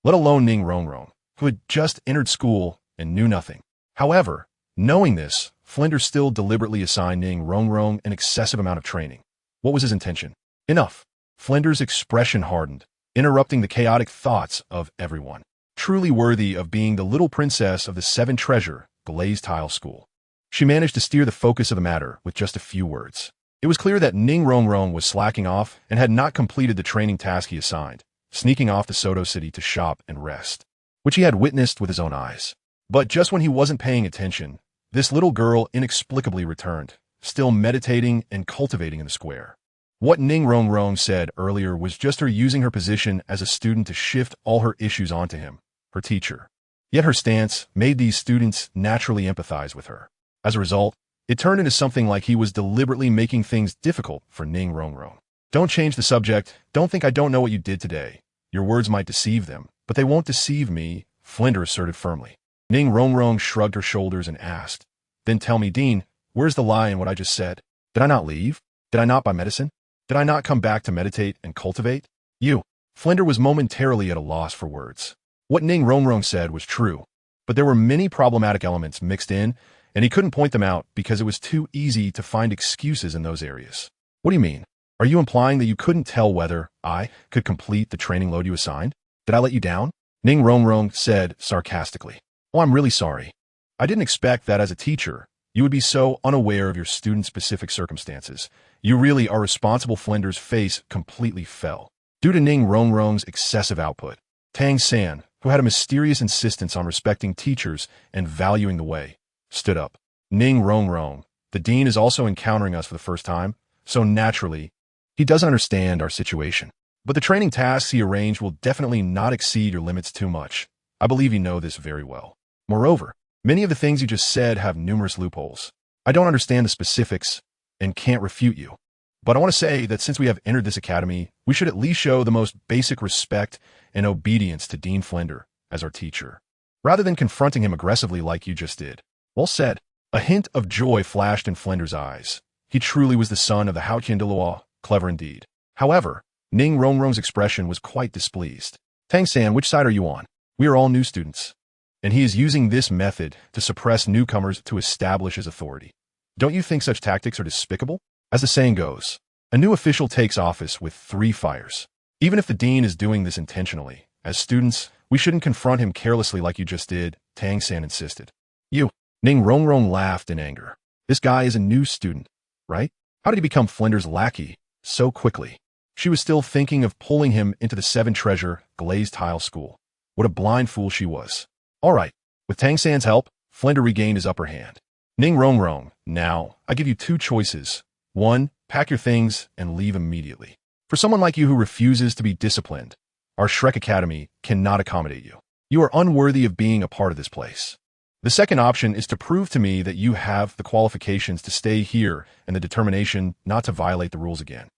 let alone Ning Rong Rong, who had just entered school and knew nothing. However, knowing this, Flinder still deliberately assigned Ning Rong Rong an excessive amount of training. What was his intention? Enough. Flinder's expression hardened, interrupting the chaotic thoughts of everyone. Truly worthy of being the little princess of the Seven Treasure Glazed Tile School. She managed to steer the focus of the matter with just a few words. It was clear that Ning Rong Rong was slacking off and had not completed the training task he assigned, sneaking off to Soto City to shop and rest, which he had witnessed with his own eyes. But just when he wasn't paying attention, this little girl inexplicably returned, still meditating and cultivating in the square. What Ning Rong Rong said earlier was just her using her position as a student to shift all her issues onto him, her teacher. Yet her stance made these students naturally empathize with her. As a result, it turned into something like he was deliberately making things difficult for Ning Rong Rong. "Don't change the subject. Don't think I don't know what you did today. Your words might deceive them, but they won't deceive me," Flinder asserted firmly. Ning Rong Rong shrugged her shoulders and asked, "Then tell me, Dean, where's the lie in what I just said? Did I not leave? Did I not buy medicine? Did I not come back to meditate and cultivate?" "You." Flinder was momentarily at a loss for words. What Ning Rong Rong said was true, but there were many problematic elements mixed in, and he couldn't point them out because it was too easy to find excuses in those areas. "What do you mean? Are you implying that you couldn't tell whether I could complete the training load you assigned? Did I let you down?" Ning Rong Rong said sarcastically. "Oh, I'm really sorry. I didn't expect that as a teacher, you would be so unaware of your student-specific circumstances. You really are responsible." Flinder's face completely fell. Due to Ning Rong Rong's excessive output, Tang San, who had a mysterious insistence on respecting teachers and valuing the way, stood up. "Ning Rong Rong, the dean is also encountering us for the first time, so naturally, he doesn't understand our situation. But the training tasks he arranged will definitely not exceed your limits too much. I believe you know this very well. Moreover, many of the things you just said have numerous loopholes. I don't understand the specifics and can't refute you. But I want to say that since we have entered this academy, we should at least show the most basic respect and obedience to Dean Flinder as our teacher, rather than confronting him aggressively like you just did." "Well said." A hint of joy flashed in Flinder's eyes. He truly was the son of the Hautian Douluo, clever indeed. However, Ning Rongrong's expression was quite displeased. Tang-san, which side are you on? We are all new students. And he is using this method to suppress newcomers to establish his authority. Don't you think such tactics are despicable? As the saying goes, a new official takes office with 3 fires. Even if the dean is doing this intentionally, as students, we shouldn't confront him carelessly like you just did, Tang-san insisted. You. Ning Rongrong laughed in anger. This guy is a new student, right? How did he become Flinder's lackey so quickly? She was still thinking of pulling him into the 7-treasure glazed tile school. What a blind fool she was. All right, with Tang-san's help, Flinder regained his upper hand. Ning Rongrong, now, I give you 2 choices. 1, pack your things and leave immediately. For someone like you who refuses to be disciplined, our Shrek Academy cannot accommodate you. You are unworthy of being a part of this place. The second option is to prove to me that you have the qualifications to stay here and the determination not to violate the rules again.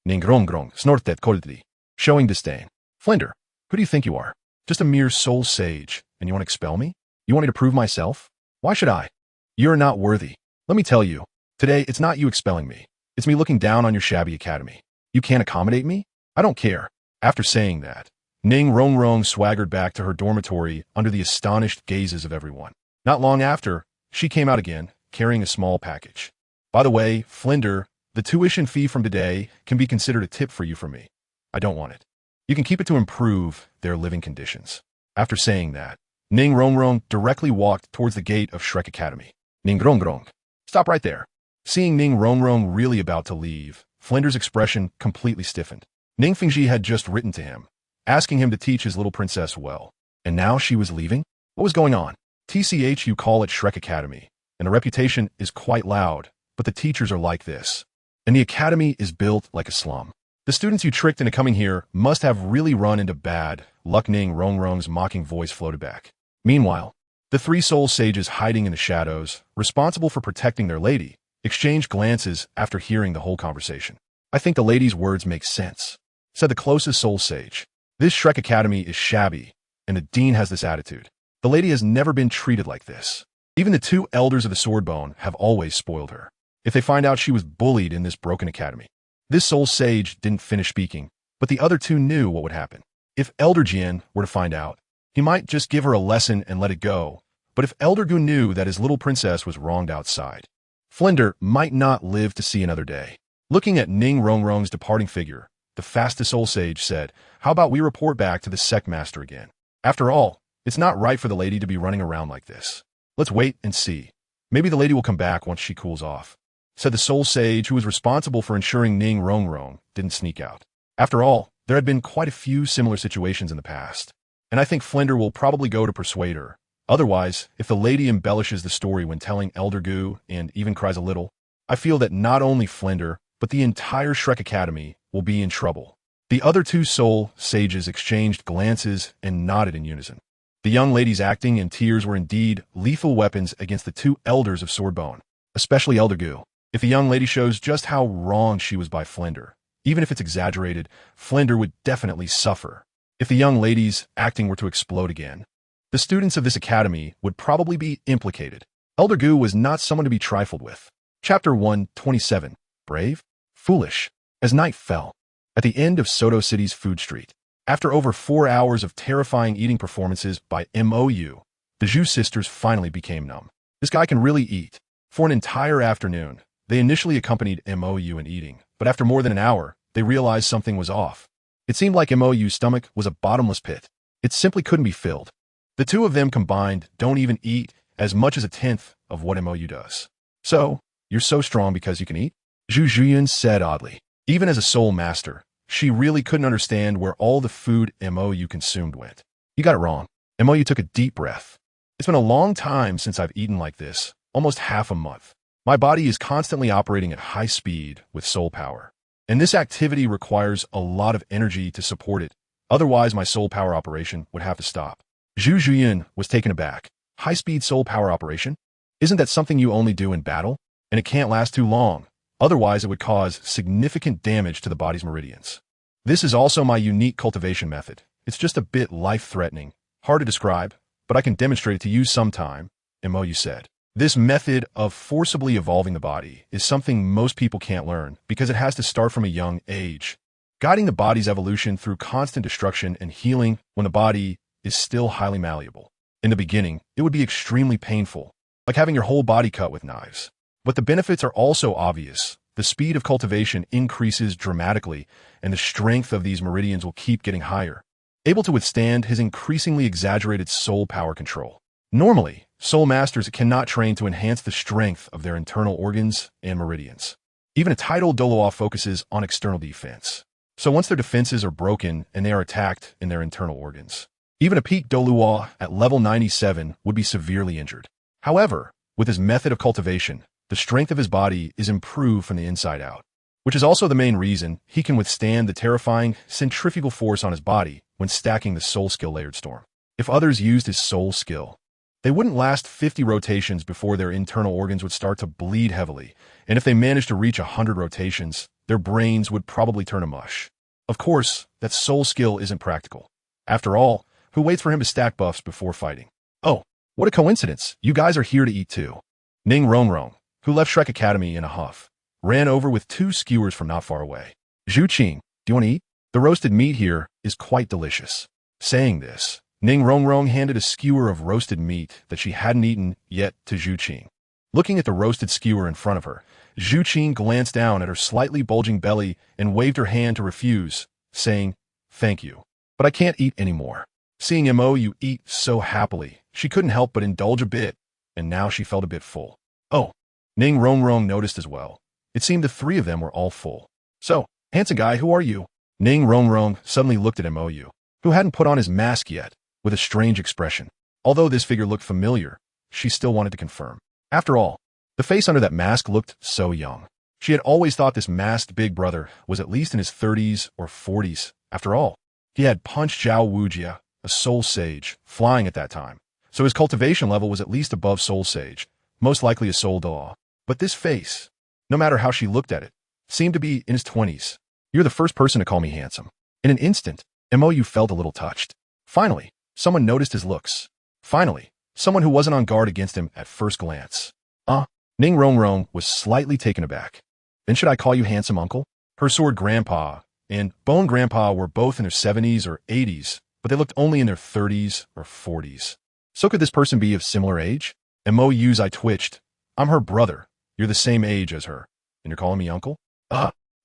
Ning Rongrong snorted coldly, showing disdain. Flinder, who do you think you are? Just a mere soul sage, and you want to expel me? You want me to prove myself? Why should I? You're not worthy. Let me tell you, today it's not you expelling me. It's me looking down on your shabby academy. You can't accommodate me? I don't care. After saying that, Ning Rongrong swaggered back to her dormitory under the astonished gazes of everyone. Not long after, she came out again, carrying a small package. By the way, Flinder, the tuition fee from today can be considered a tip for you from me. I don't want it. You can keep it to improve their living conditions. After saying that, Ning Rongrong directly walked towards the gate of Shrek Academy. Ning Rongrong, stop right there. Seeing Ning Rongrong really about to leave, Flinder's expression completely stiffened. Ning Fingji had just written to him, asking him to teach his little princess well. And now she was leaving? What was going on? TCH, you call it Shrek Academy, and the reputation is quite loud, but the teachers are like this. And the academy is built like a slum. The students you tricked into coming here must have really run into bad luck. Ning Rongrong's mocking voice floated back. Meanwhile, the 3 soul sages hiding in the shadows, responsible for protecting their lady, exchanged glances after hearing the whole conversation. I think the lady's words make sense, said the closest soul sage. This Shrek Academy is shabby, and the dean has this attitude. The lady has never been treated like this. Even the 2 elders of the Swordbone have always spoiled her. If they find out she was bullied in this broken academy. This soul sage didn't finish speaking, but the other 2 knew what would happen. If Elder Jian were to find out, he might just give her a lesson and let it go. But if Elder Gu knew that his little princess was wronged outside, Flinder might not live to see another day. Looking at Ning Rongrong's departing figure, the fastest soul sage said, how about we report back to the sect master again? After all, it's not right for the lady to be running around like this. Let's wait and see. Maybe the lady will come back once she cools off, said the soul sage who was responsible for ensuring Ning Rongrong didn't sneak out. After all, there had been quite a few similar situations in the past, and I think Flinder will probably go to persuade her. Otherwise, if the lady embellishes the story when telling Elder Gu and even cries a little, I feel that not only Flinder, but the entire Shrek Academy will be in trouble. The other 2 soul sages exchanged glances and nodded in unison. The young lady's acting and tears were indeed lethal weapons against the 2 elders of Swordbone, especially Elder Gu. If the young lady shows just how wrong she was by Flinder, even if it's exaggerated, Flinder would definitely suffer. If the young lady's acting were to explode again, the students of this academy would probably be implicated. Elder Gu was not someone to be trifled with. Chapter 127. Brave? Foolish. As night fell, at the end of Soto City's food street, after over 4 hours of terrifying eating performances by MOU, the Zhu sisters finally became numb. This guy can really eat. For an entire afternoon, they initially accompanied MOU in eating, but after more than an hour, they realized something was off. It seemed like MOU's stomach was a bottomless pit. It simply couldn't be filled. The 2 of them combined don't even eat as much as a 1/10 of what MOU does. So, you're so strong because you can eat? Zhu Zhuyan said oddly. Even as a soul master, she really couldn't understand where all the food MOU consumed went. You got it wrong. MOU took a deep breath. It's been a long time since I've eaten like this, almost half a month. My body is constantly operating at high speed with soul power. And this activity requires a lot of energy to support it. Otherwise, my soul power operation would have to stop. Zhu Zhuyan was taken aback. High-speed soul power operation? Isn't that something you only do in battle? And it can't last too long. Otherwise, it would cause significant damage to the body's meridians. This is also my unique cultivation method. It's just a bit life-threatening. Hard to describe, but I can demonstrate it to you sometime, MOU said. This method of forcibly evolving the body is something most people can't learn because it has to start from a young age, guiding the body's evolution through constant destruction and healing when the body is still highly malleable. In the beginning, it would be extremely painful, like having your whole body cut with knives. But the benefits are also obvious. The speed of cultivation increases dramatically, and the strength of these meridians will keep getting higher, able to withstand his increasingly exaggerated soul power control. Normally, soul masters cannot train to enhance the strength of their internal organs and meridians. Even a title Douluo focuses on external defense. So once their defenses are broken and they are attacked in their internal organs, even a peak Douluo at level 97 would be severely injured. However, with his method of cultivation, the strength of his body is improved from the inside out, which is also the main reason he can withstand the terrifying centrifugal force on his body when stacking the soul skill layered storm. If others used his soul skill, they wouldn't last 50 rotations before their internal organs would start to bleed heavily, and if they managed to reach 100 rotations, their brains would probably turn to mush. Of course, that soul skill isn't practical. After all, who waits for him to stack buffs before fighting? Oh, what a coincidence. You guys are here to eat too. Ning Rongrong, who left Shrek Academy in a huff, ran over with 2 skewers from not far away. Zhu Qing, do you want to eat? The roasted meat here is quite delicious. Saying this, Ning Rongrong handed a skewer of roasted meat that she hadn't eaten yet to Zhu Qing. Looking at the roasted skewer in front of her, Zhu Qing glanced down at her slightly bulging belly and waved her hand to refuse, saying, "Thank you, but I can't eat anymore." Seeing Mo eat so happily, she couldn't help but indulge a bit, and now she felt a bit full. Oh, Ning Rongrong noticed as well. It seemed the 3 of them were all full. "So, handsome guy, who are you?" Ning Rongrong suddenly looked at Mo, who hadn't put on his mask yet, with a strange expression. Although this figure looked familiar, she still wanted to confirm. After all, the face under that mask looked so young. She had always thought this masked big brother was at least in his 30s or 40s. After all, he had punched Zhao Wujia, a soul sage, flying at that time, so his cultivation level was at least above soul sage, most likely a soul Douluo. But this face, no matter how she looked at it, seemed to be in his 20s. "You're the first person to call me handsome." In an instant, Mo felt a little touched. Finally, someone noticed his looks. Finally, someone who wasn't on guard against him at first glance. Ning Rongrong was slightly taken aback. "Then should I call you handsome uncle?" Her sword grandpa and bone grandpa were both in their 70s or 80s, but they looked only in their 30s or 40s. So could this person be of similar age? And Mo's eye twitched. "I'm her brother. You're the same age as her. And you're calling me uncle?"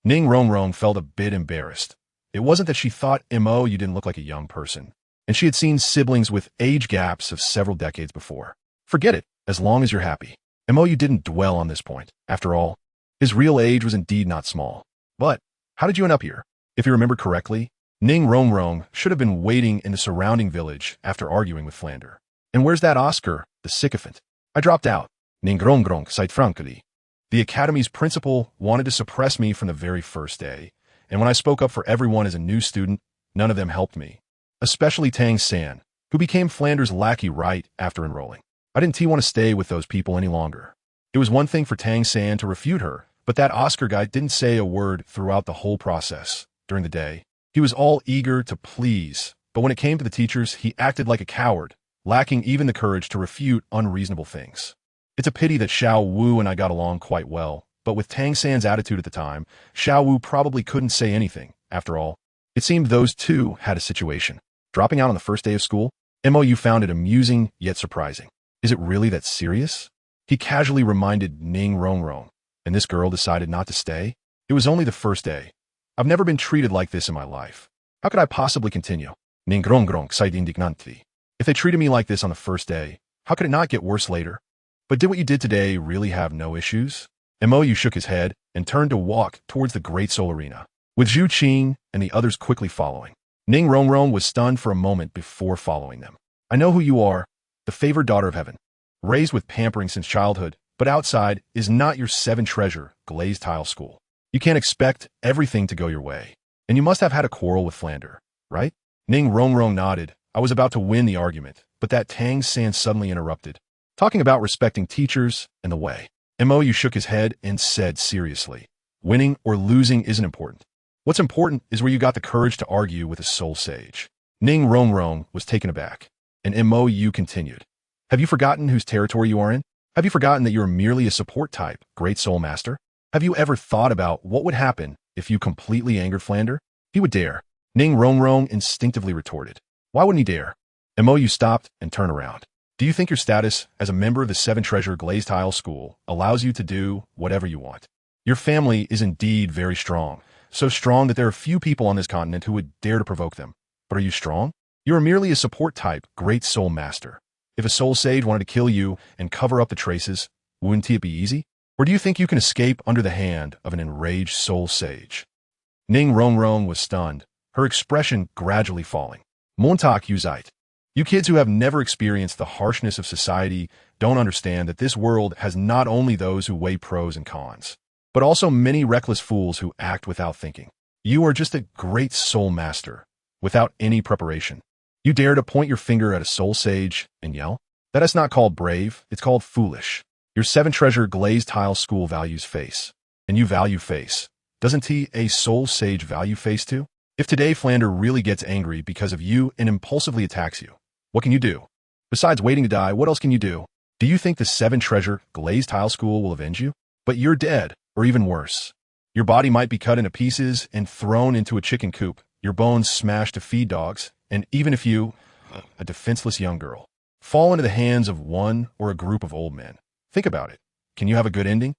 Ning Rongrong felt a bit embarrassed. It wasn't that she thought Mo didn't look like a young person, and she had seen siblings with age gaps of several decades before. Forget it, as long as you're happy. Mo didn't dwell on this point. After all, his real age was indeed not small. But how did you end up here? If you remember correctly, Ning Rongrong should have been waiting in the surrounding village after arguing with Flander. And where's that Oscar, the sycophant? I dropped out. Ning Rongrong sighed frankly. The academy's principal wanted to suppress me from the very first day, and when I spoke up for everyone as a new student, none of them helped me. Especially Tang San, who became Flander's lackey right after enrolling. I didn't want to stay with those people any longer. It was one thing for Tang San to refute her, but that Oscar guy didn't say a word throughout the whole process. During the day, he was all eager to please, but when it came to the teachers, he acted like a coward, lacking even the courage to refute unreasonable things. It's a pity that Xiao Wu and I got along quite well, but with Tang San's attitude at the time, Xiao Wu probably couldn't say anything. After all, it seemed those two had a situation. Dropping out on the first day of school, Mo found it amusing yet surprising. Is it really that serious? He casually reminded Ning Rongrong, and this girl decided not to stay? It was only the first day. I've never been treated like this in my life. How could I possibly continue? Ning Rongrong sighed indignantly. If they treated me like this on the first day, how could it not get worse later? But did what you did today really have no issues? Mo shook his head and turned to walk towards the Great Soul Arena, with Zhu Qing and the others quickly following. Ning Rongrong was stunned for a moment before following them. I know who you are, the favored daughter of heaven. Raised with pampering since childhood, but outside is not your 7-treasure glazed tile school. You can't expect everything to go your way. And you must have had a quarrel with Flander, right? Ning Rongrong nodded. I was about to win the argument, but that Tang San suddenly interrupted, talking about respecting teachers and the way. Mo shook his head and said seriously, winning or losing isn't important. What's important is where you got the courage to argue with a soul sage. Ning Rongrong was taken aback, and Mo continued. Have you forgotten whose territory you are in? Have you forgotten that you're merely a support type, Great Soul Master? Have you ever thought about what would happen if you completely angered Flander? He would dare. Ning Rongrong instinctively retorted. Why wouldn't he dare? Mo stopped and turned around. Do you think your status as a member of the Seven Treasure Glazed Tile School allows you to do whatever you want? Your family is indeed very strong, so strong that there are few people on this continent who would dare to provoke them. But are you strong? You are merely a support type, Great Soul Master. If a soul sage wanted to kill you and cover up the traces, wouldn't it be easy? Or do you think you can escape under the hand of an enraged soul sage? Ning Rongrong was stunned, her expression gradually falling. Montauk Uzite. You kids who have never experienced the harshness of society don't understand that this world has not only those who weigh pros and cons, but also many reckless fools who act without thinking. You are just a great soul master, without any preparation. You dare to point your finger at a soul sage and yell? That is not called brave, it's called foolish. Your Seven Treasure Glazed Tile School values face, and you value face. Doesn't a soul sage value face too? If today Flander really gets angry because of you and impulsively attacks you, what can you do? Besides waiting to die, what else can you do? Do you think the Seven Treasure Glazed Tile School will avenge you? But you're dead, or even worse. Your body might be cut into pieces and thrown into a chicken coop, your bones smashed to feed dogs, and even if you, a defenseless young girl, fall into the hands of one or a group of old men. Think about it. Can you have a good ending?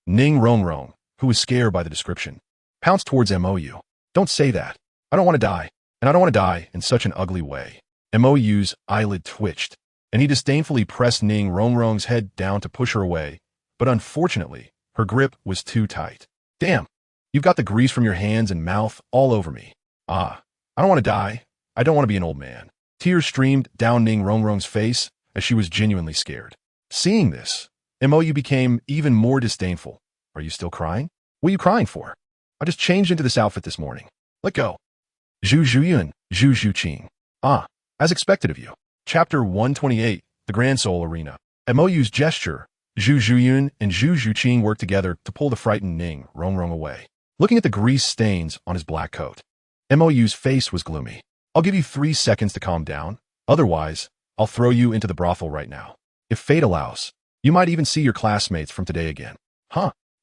Ning Rongrong, who was scared by the description, pounced towards Mou. Don't say that. I don't want to die, and I don't want to die in such an ugly way. Mou's eyelid twitched, and he disdainfully pressed Ning Rongrong's head down to push her away, but unfortunately, her grip was too tight. Damn, you've got the grease from your hands and mouth all over me. I don't want to die. I don't want to be an old man. Tears streamed down Ning Rongrong's face as she was genuinely scared. Seeing this, Mou became even more disdainful. Are you still crying? What are you crying for? I just changed into this outfit this morning. Let go. Zhu Zhuyun, Zhu Zhuqing. As expected of you. Chapter 128, The Grand Soul Arena. At Mou's gesture, Zhu Zhuyun and Zhu Zhuqing worked together to pull the frightened Ning Rongrong away. Looking at the grease stains on his black coat, Mou's face was gloomy. I'll give you 3 seconds to calm down. Otherwise, I'll throw you into the brothel right now. If fate allows, you might even see your classmates from today again.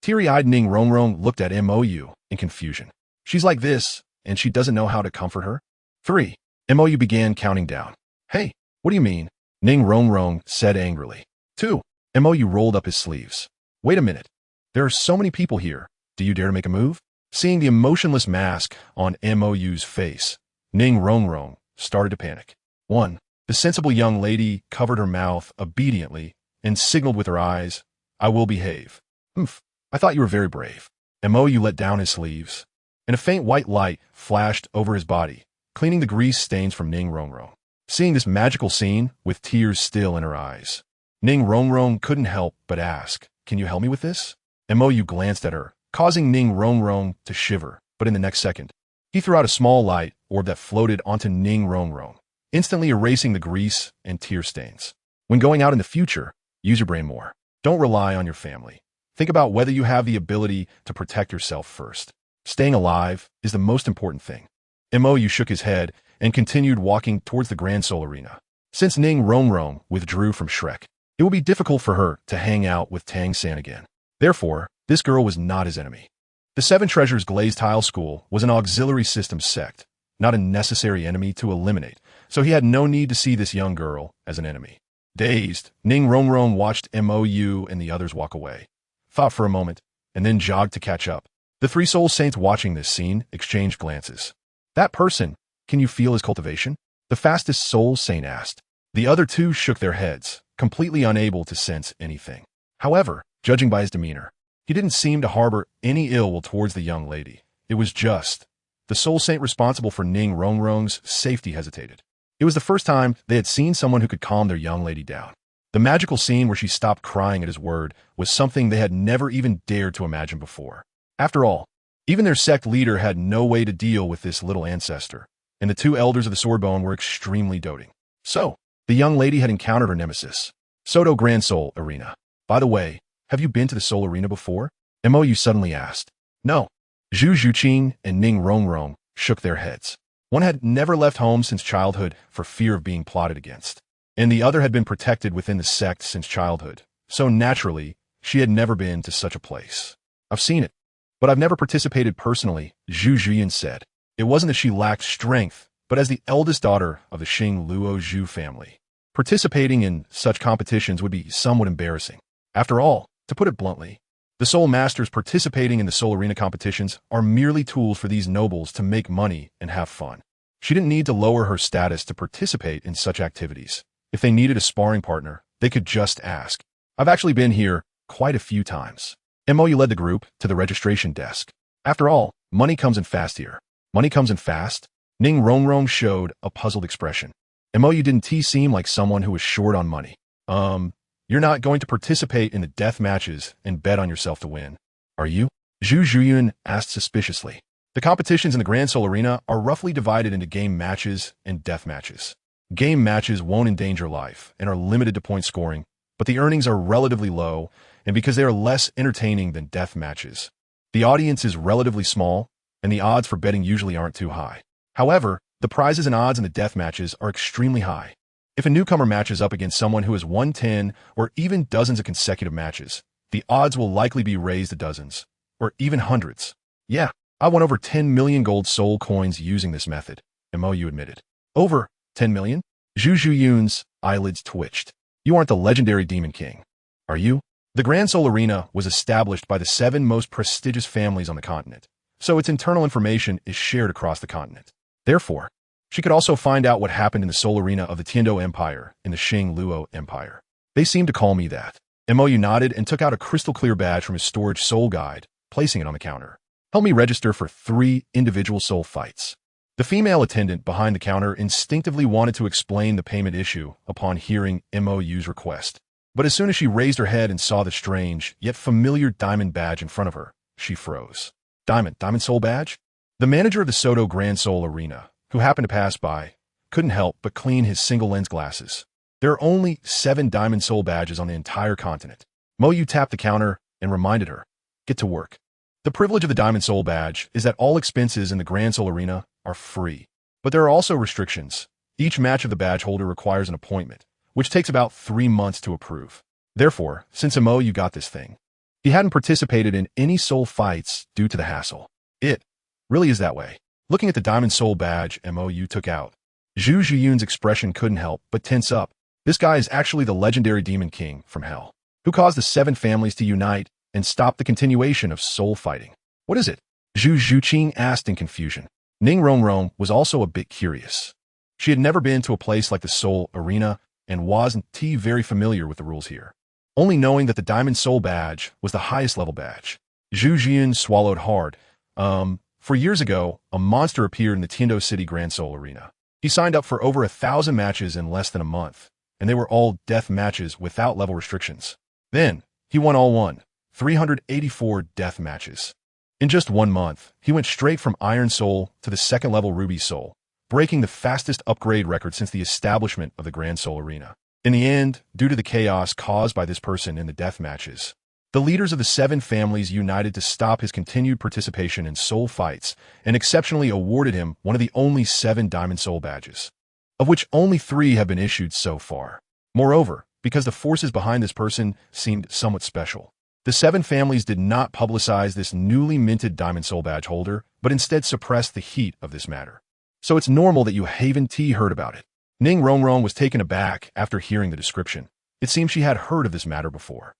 Teary-eyed Ning Rongrong looked at Mou in confusion. She's like this, and she doesn't know how to comfort her? 3. Mou began counting down. Hey, what do you mean? Ning Rongrong said angrily. 2. Mou rolled up his sleeves. Wait a minute. There are so many people here. Do you dare to make a move? Seeing the emotionless mask on Mou's face, Ning Rongrong started to panic. 1. The sensible young lady covered her mouth obediently and signaled with her eyes, I will behave. I thought you were very brave. Mou let down his sleeves, and a faint white light flashed over his body, cleaning the grease stains from Ning Rongrong. Seeing this magical scene, with tears still in her eyes, Ning Rongrong couldn't help but ask, can you help me with this? Mou glanced at her, causing Ning Rongrong to shiver, but in the next second, he threw out a small light orb that floated onto Ning Rongrong, instantly erasing the grease and tear stains. When going out in the future, use your brain more. Don't rely on your family. Think about whether you have the ability to protect yourself first. Staying alive is the most important thing. Mou shook his head and continued walking towards the Grand Soul Arena. Since Ning Rongrong withdrew from Shrek, it will be difficult for her to hang out with Tang-san again. Therefore, this girl was not his enemy. The Seven Treasures Glazed Tile School was an auxiliary system sect, not a necessary enemy to eliminate, so he had no need to see this young girl as an enemy. Dazed, Ning Rongrong watched Mou and the others walk away, thought for a moment, and then jogged to catch up. The 3 soul saints watching this scene exchanged glances. That person, can you feel his cultivation? The fastest soul saint asked. The other 2 shook their heads, completely unable to sense anything. However, judging by his demeanor, he didn't seem to harbor any ill will towards the young lady. It was just the soul saint responsible for Ning Rongrong's safety hesitated. It was the first time they had seen someone who could calm their young lady down. The magical scene where she stopped crying at his word was something they had never even dared to imagine before. After all, even their sect leader had no way to deal with this little ancestor, and the 2 elders of the Swordbone were extremely doting. So, the young lady had encountered her nemesis. Soto Grand Soul Arena. By the way, have you been to the Soul Arena before? Mou suddenly asked. No. Zhu Zhuqing and Ning Rongrong shook their heads. One had never left home since childhood for fear of being plotted against, and the other had been protected within the sect since childhood, so naturally, she had never been to such a place. I've seen it, but I've never participated personally, Zhu Zhuyin said. It wasn't that she lacked strength, but as the eldest daughter of the Xing Luo Zhu family, participating in such competitions would be somewhat embarrassing. After all, to put it bluntly, the soul masters participating in the soul arena competitions are merely tools for these nobles to make money and have fun. She didn't need to lower her status to participate in such activities. If they needed a sparring partner, they could just ask. I've actually been here quite a few times. Mou led the group to the registration desk. After all, money comes in fast here. Money comes in fast? Ning Rongrong showed a puzzled expression. Mou didn't seem like someone who was short on money. You're not going to participate in the death matches and bet on yourself to win, are you? Zhu Zhuyin asked suspiciously. The competitions in the Grand Soul Arena are roughly divided into game matches and death matches. Game matches won't endanger life and are limited to point scoring, but the earnings are relatively low, and because they are less entertaining than death matches, the audience is relatively small, and the odds for betting usually aren't too high. However, the prizes and odds in the death matches are extremely high. If a newcomer matches up against someone who has won 10 or even dozens of consecutive matches, the odds will likely be raised to dozens, or even hundreds. Yeah, I won over 10 million gold soul coins using this method, Mou admitted. Over 10 million? Zhu Zhuyun's eyelids twitched. You aren't the legendary Demon King, are you? The Grand Soul Arena was established by the 7 most prestigious families on the continent, so its internal information is shared across the continent. Therefore, she could also find out what happened in the Soul Arena of the Tiando Empire and the Xing Luo Empire. They seem to call me that. Mou nodded and took out a crystal-clear badge from his storage soul guide, placing it on the counter. Help me register for 3 individual soul fights. The female attendant behind the counter instinctively wanted to explain the payment issue upon hearing Mou's request. But as soon as she raised her head and saw the strange, yet familiar diamond badge in front of her, she froze. Diamond soul badge? The manager of the Soto Grand Soul Arena, who happened to pass by, couldn't help but clean his single-lens glasses. There are only 7 diamond soul badges on the entire continent. Mou tapped the counter and reminded her, get to work. The privilege of the diamond soul badge is that all expenses in the Grand Soul Arena are free. But there are also restrictions. Each match of the badge holder requires an appointment, which takes about 3 months to approve. Therefore, since Mou got this thing, he hadn't participated in any soul fights due to the hassle. It really is that way. Looking at the diamond soul badge Mou took out, Zhu Zhuyun's expression couldn't help but tense up. This guy is actually the legendary Demon King from Hell, who caused the 7 families to unite and stop the continuation of soul fighting. What is it? Zhu Zhuqing asked in confusion. Ning Rongrong was also a bit curious. She had never been to a place like the Soul Arena and wasn't very familiar with the rules here, only knowing that the Diamond Soul Badge was the highest level badge. Zhu Zhiyun swallowed hard. For years ago, a monster appeared in the Tiando City Grand Soul Arena. He signed up for over 1,000 matches in less than a month, and they were all death matches without level restrictions. Then, he won all 384 death matches. In just 1 month, he went straight from Iron Soul to the 2nd level Ruby Soul, breaking the fastest upgrade record since the establishment of the Grand Soul Arena. In the end, due to the chaos caused by this person in the death matches, the leaders of the 7 families united to stop his continued participation in soul fights and exceptionally awarded him one of the only 7 Diamond Soul badges, of which only 3 have been issued so far. Moreover, because the forces behind this person seemed somewhat special, the 7 families did not publicize this newly minted Diamond Soul badge holder, but instead suppressed the heat of this matter. So it's normal that you haven't heard about it. Ning Rongrong was taken aback after hearing the description. It seemed she had heard of this matter before.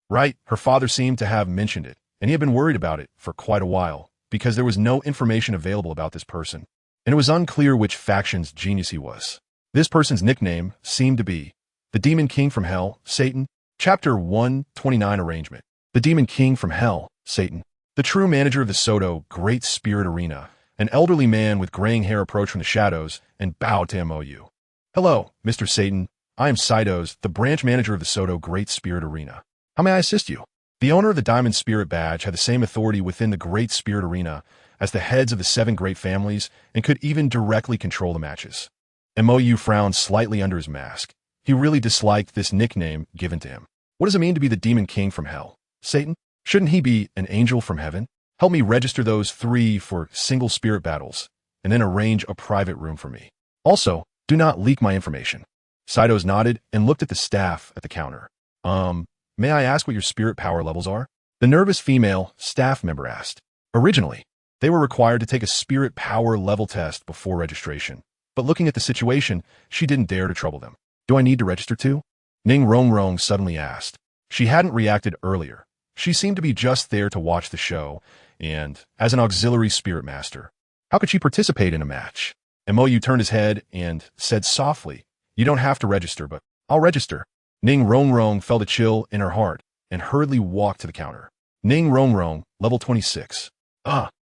Right, her father seemed to have mentioned it, and he had been worried about it for quite a while, because there was no information available about this person, and it was unclear which faction's genius he was. This person's nickname seemed to be the Demon King from Hell, Satan. Chapter 129 Arrangement. The Demon King from Hell, Satan. The true manager of the Soto Great Spirit Arena, an elderly man with graying hair approached from the shadows and bowed to Mou. Hello, Mr. Satan. I am Saidos, the branch manager of the Soto Great Spirit Arena. How may I assist you? The owner of the Diamond Spirit Badge had the same authority within the Great Spirit Arena as the heads of the 7 great families and could even directly control the matches. Mou frowned slightly under his mask. He really disliked this nickname given to him. What does it mean to be the Demon King from Hell, Satan? Shouldn't he be an angel from heaven? Help me register those 3 for single spirit battles, and then arrange a private room for me. Also, do not leak my information. Saidos nodded and looked at the staff at the counter. may I ask what your spirit power levels are? The nervous female staff member asked. Originally, they were required to take a spirit power level test before registration, but looking at the situation, she didn't dare to trouble them. Do I need to register too? Ning Rongrong suddenly asked. She hadn't reacted earlier. She seemed to be just there to watch the show, and, as an auxiliary spirit master, how could she participate in a match? Mou turned his head and said softly, "You don't have to register, but I'll register." Ning Rongrong felt a chill in her heart and hurriedly walked to the counter. Ning Rongrong, level 26.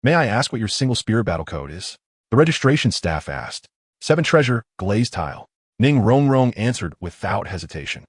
May I ask what your single spirit battle code is? The registration staff asked. 7 treasure, glazed tile. Ning Rongrong answered without hesitation.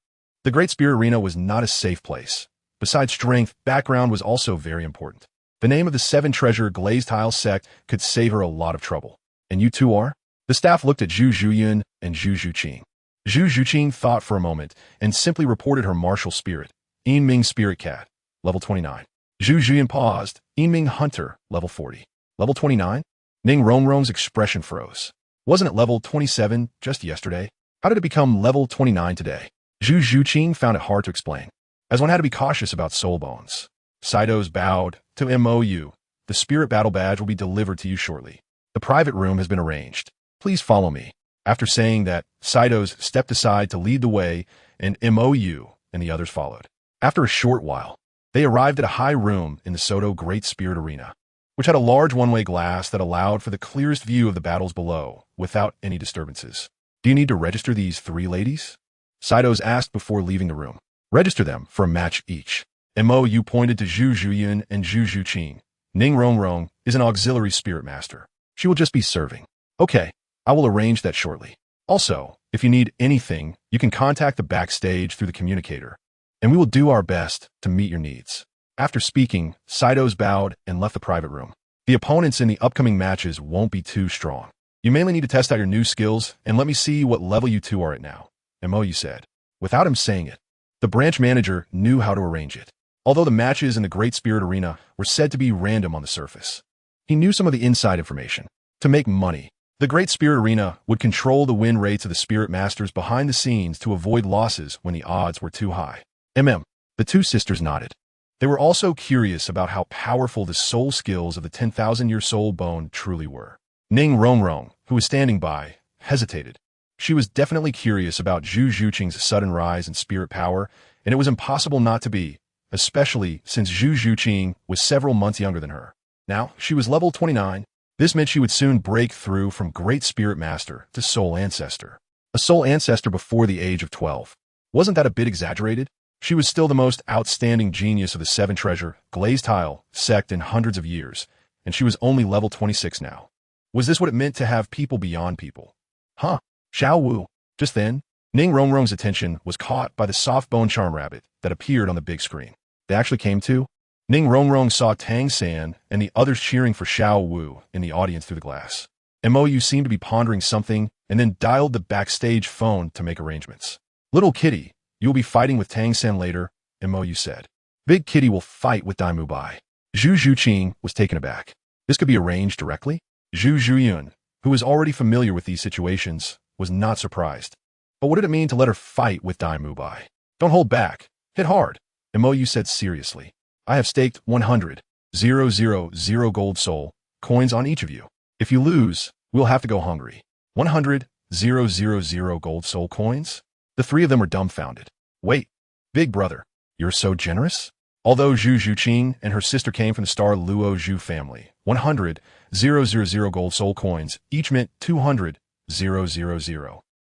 The Great Spirit Arena was not a safe place. Besides strength, background was also very important. The name of the 7 treasure glazed tile sect could save her a lot of trouble. And you two are? The staff looked at Zhu Zhuyun and Zhu Zhuqing. Zhu Zhuqing thought for a moment and simply reported her martial spirit. Yinming Spirit Cat, level 29. Zhu Zhuyun paused. Yinming Hunter, level 40. Level 29? Ning Rongrong's expression froze. Wasn't it level 27 just yesterday? How did it become level 29 today? Zhu Zhuqing found it hard to explain, as one had to be cautious about soul bones. Saido's bowed to Mou. The spirit battle badge will be delivered to you shortly. The private room has been arranged. Please follow me. After saying that, Saido's stepped aside to lead the way, and Mou and the others followed. After a short while, they arrived at a high room in the Soto Great Spirit Arena, which had a large one-way glass that allowed for the clearest view of the battles below, without any disturbances. Do you need to register these 3 ladies? Saido's asked before leaving the room. Register them for a match each. Mou pointed to Zhu Zhuyun and Zhu Zhuqing. Ning Rongrong is an auxiliary spirit master. She will just be serving. Okay, I will arrange that shortly. Also, if you need anything, you can contact the backstage through the communicator, and we will do our best to meet your needs. After speaking, Saido's bowed and left the private room. The opponents in the upcoming matches won't be too strong. You mainly need to test out your new skills, and let me see what level you two are at now, Mou said. Without him saying it, the branch manager knew how to arrange it. Although the matches in the Great Spirit Arena were said to be random on the surface, he knew some of the inside information. To make money, the Great Spirit Arena would control the win rates of the spirit masters behind the scenes to avoid losses when the odds were too high. The 2 sisters nodded. They were also curious about how powerful the soul skills of the 10,000-year soul bone truly were. Ning Rongrong, who was standing by, hesitated. She was definitely curious about Zhu Zhuqing's sudden rise in spirit power, and it was impossible not to be, especially since Zhu Zhuqing was several months younger than her. Now, she was level 29. This meant she would soon break through from Great Spirit Master to Soul Ancestor. A Soul Ancestor before the age of 12. Wasn't that a bit exaggerated? She was still the most outstanding genius of the 7 treasure, glazed tile, sect in hundreds of years, and she was only level 26 now. Was this what it meant to have people beyond people? Xiao Wu. Just then, Ning Rongrong's attention was caught by the soft bone charm rabbit that appeared on the big screen. They actually came too. Ning Rongrong saw Tang San and the others cheering for Xiao Wu in the audience through the glass. Mou seemed to be pondering something and then dialed the backstage phone to make arrangements. Little Kitty, you will be fighting with Tang San later, Mou said. Big Kitty will fight with Dai Mubai. Zhu Zhuqing was taken aback. This could be arranged directly? Zhu Zhuyun, who was already familiar with these situations, was not surprised. But what did it mean to let her fight with Dai Mubai? Don't hold back. Hit hard, Mou said seriously. I have staked 100,000 gold soul coins on each of you. If you lose, we'll have to go hungry. 100,000 gold soul coins? The 3 of them were dumbfounded. Wait, big brother, you're so generous? Although Zhu Zhuqing and her sister came from the Star Luo Zhu family, 100,000 gold soul coins each meant 200,000.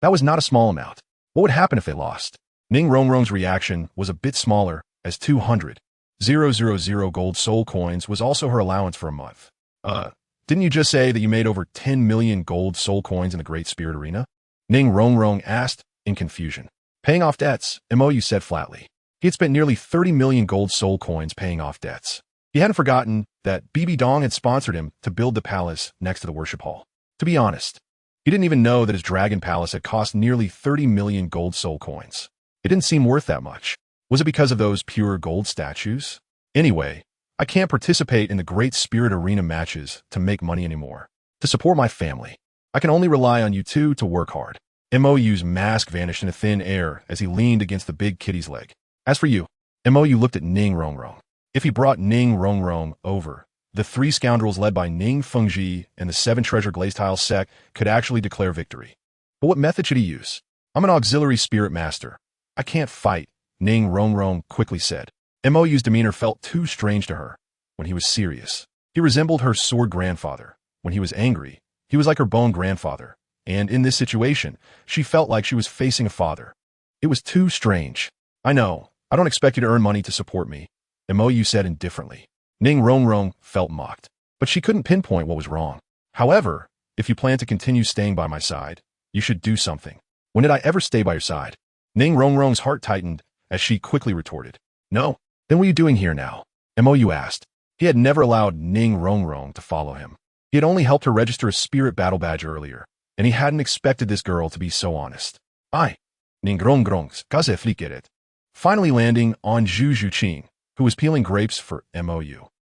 That was not a small amount. What would happen if they lost? Ning Rongrong's reaction was a bit smaller, as 200,000 gold soul coins was also her allowance for a month. Didn't you just say that you made over 10 million gold soul coins in the Great Spirit Arena? Ning Rongrong asked in confusion. Paying off debts, Mou said flatly. He had spent nearly 30 million gold soul coins paying off debts. He hadn't forgotten that Bibi Dong had sponsored him to build the palace next to the worship hall. To be honest, he didn't even know that his dragon palace had cost nearly 30 million gold soul coins. It didn't seem worth that much. Was it because of those pure gold statues? Anyway, I can't participate in the Great Spirit Arena matches to make money anymore. To support my family, I can only rely on you two to work hard. Mou's mask vanished into thin air as he leaned against the big kitty's leg. As for you, Mo looked at Ning Rongrong. If he brought Ning Rongrong over, the three scoundrels led by Ning Fengji and the 7 treasure glazed tile sect could actually declare victory. But what method should he use? I'm an auxiliary spirit master. I can't fight, Ning Rongrong quickly said. Mo's demeanor felt too strange to her. When he was serious, he resembled her sword grandfather. When he was angry, he was like her bone grandfather. And in this situation, she felt like she was facing a father. It was too strange. I know. I don't expect you to earn money to support me, Mo said indifferently. Ning Rongrong felt mocked, but she couldn't pinpoint what was wrong. However, if you plan to continue staying by my side, you should do something. When did I ever stay by your side? Ning Rongrong's heart tightened as she quickly retorted. No. Then what are you doing here now? Mo asked. He had never allowed Ning Rongrong to follow him. He had only helped her register a spirit battle badge earlier, and he hadn't expected this girl to be so honest. Ning Rongrong kaze flickeret. Finally landing on Zhu Zhuqing, who was peeling grapes for Mo.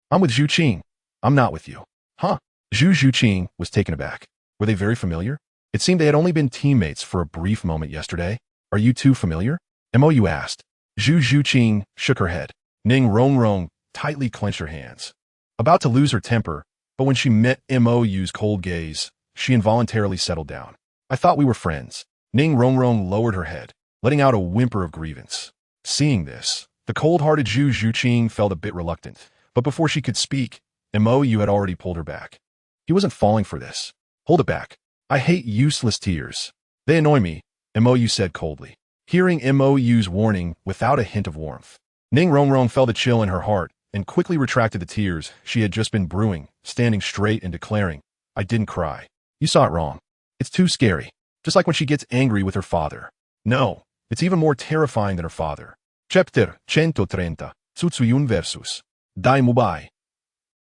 I'm with Zhu Qing. I'm not with you. Huh? Zhu Zhuqing was taken aback. Were they very familiar? It seemed they had only been teammates for a brief moment yesterday. Are you two familiar? Mo asked. Zhu Zhuqing shook her head. Ning Rongrong tightly clenched her hands, about to lose her temper, but when she met Mo's cold gaze, she involuntarily settled down. I thought we were friends. Ning Rongrong lowered her head, letting out a whimper of grievance. Seeing this, the cold-hearted Zhu Zhuqing felt a bit reluctant, but before she could speak, Mo had already pulled her back. He wasn't falling for this. Hold it back. I hate useless tears. They annoy me, Mo said coldly, hearing Mo's warning without a hint of warmth. Ning Rongrong felt a chill in her heart and quickly retracted the tears she had just been brewing, standing straight and declaring, I didn't cry. You saw it wrong. It's too scary. Just like when she gets angry with her father. No, it's even more terrifying than her father. Chapter 130, Tsutsuyun versus Dai Mubai.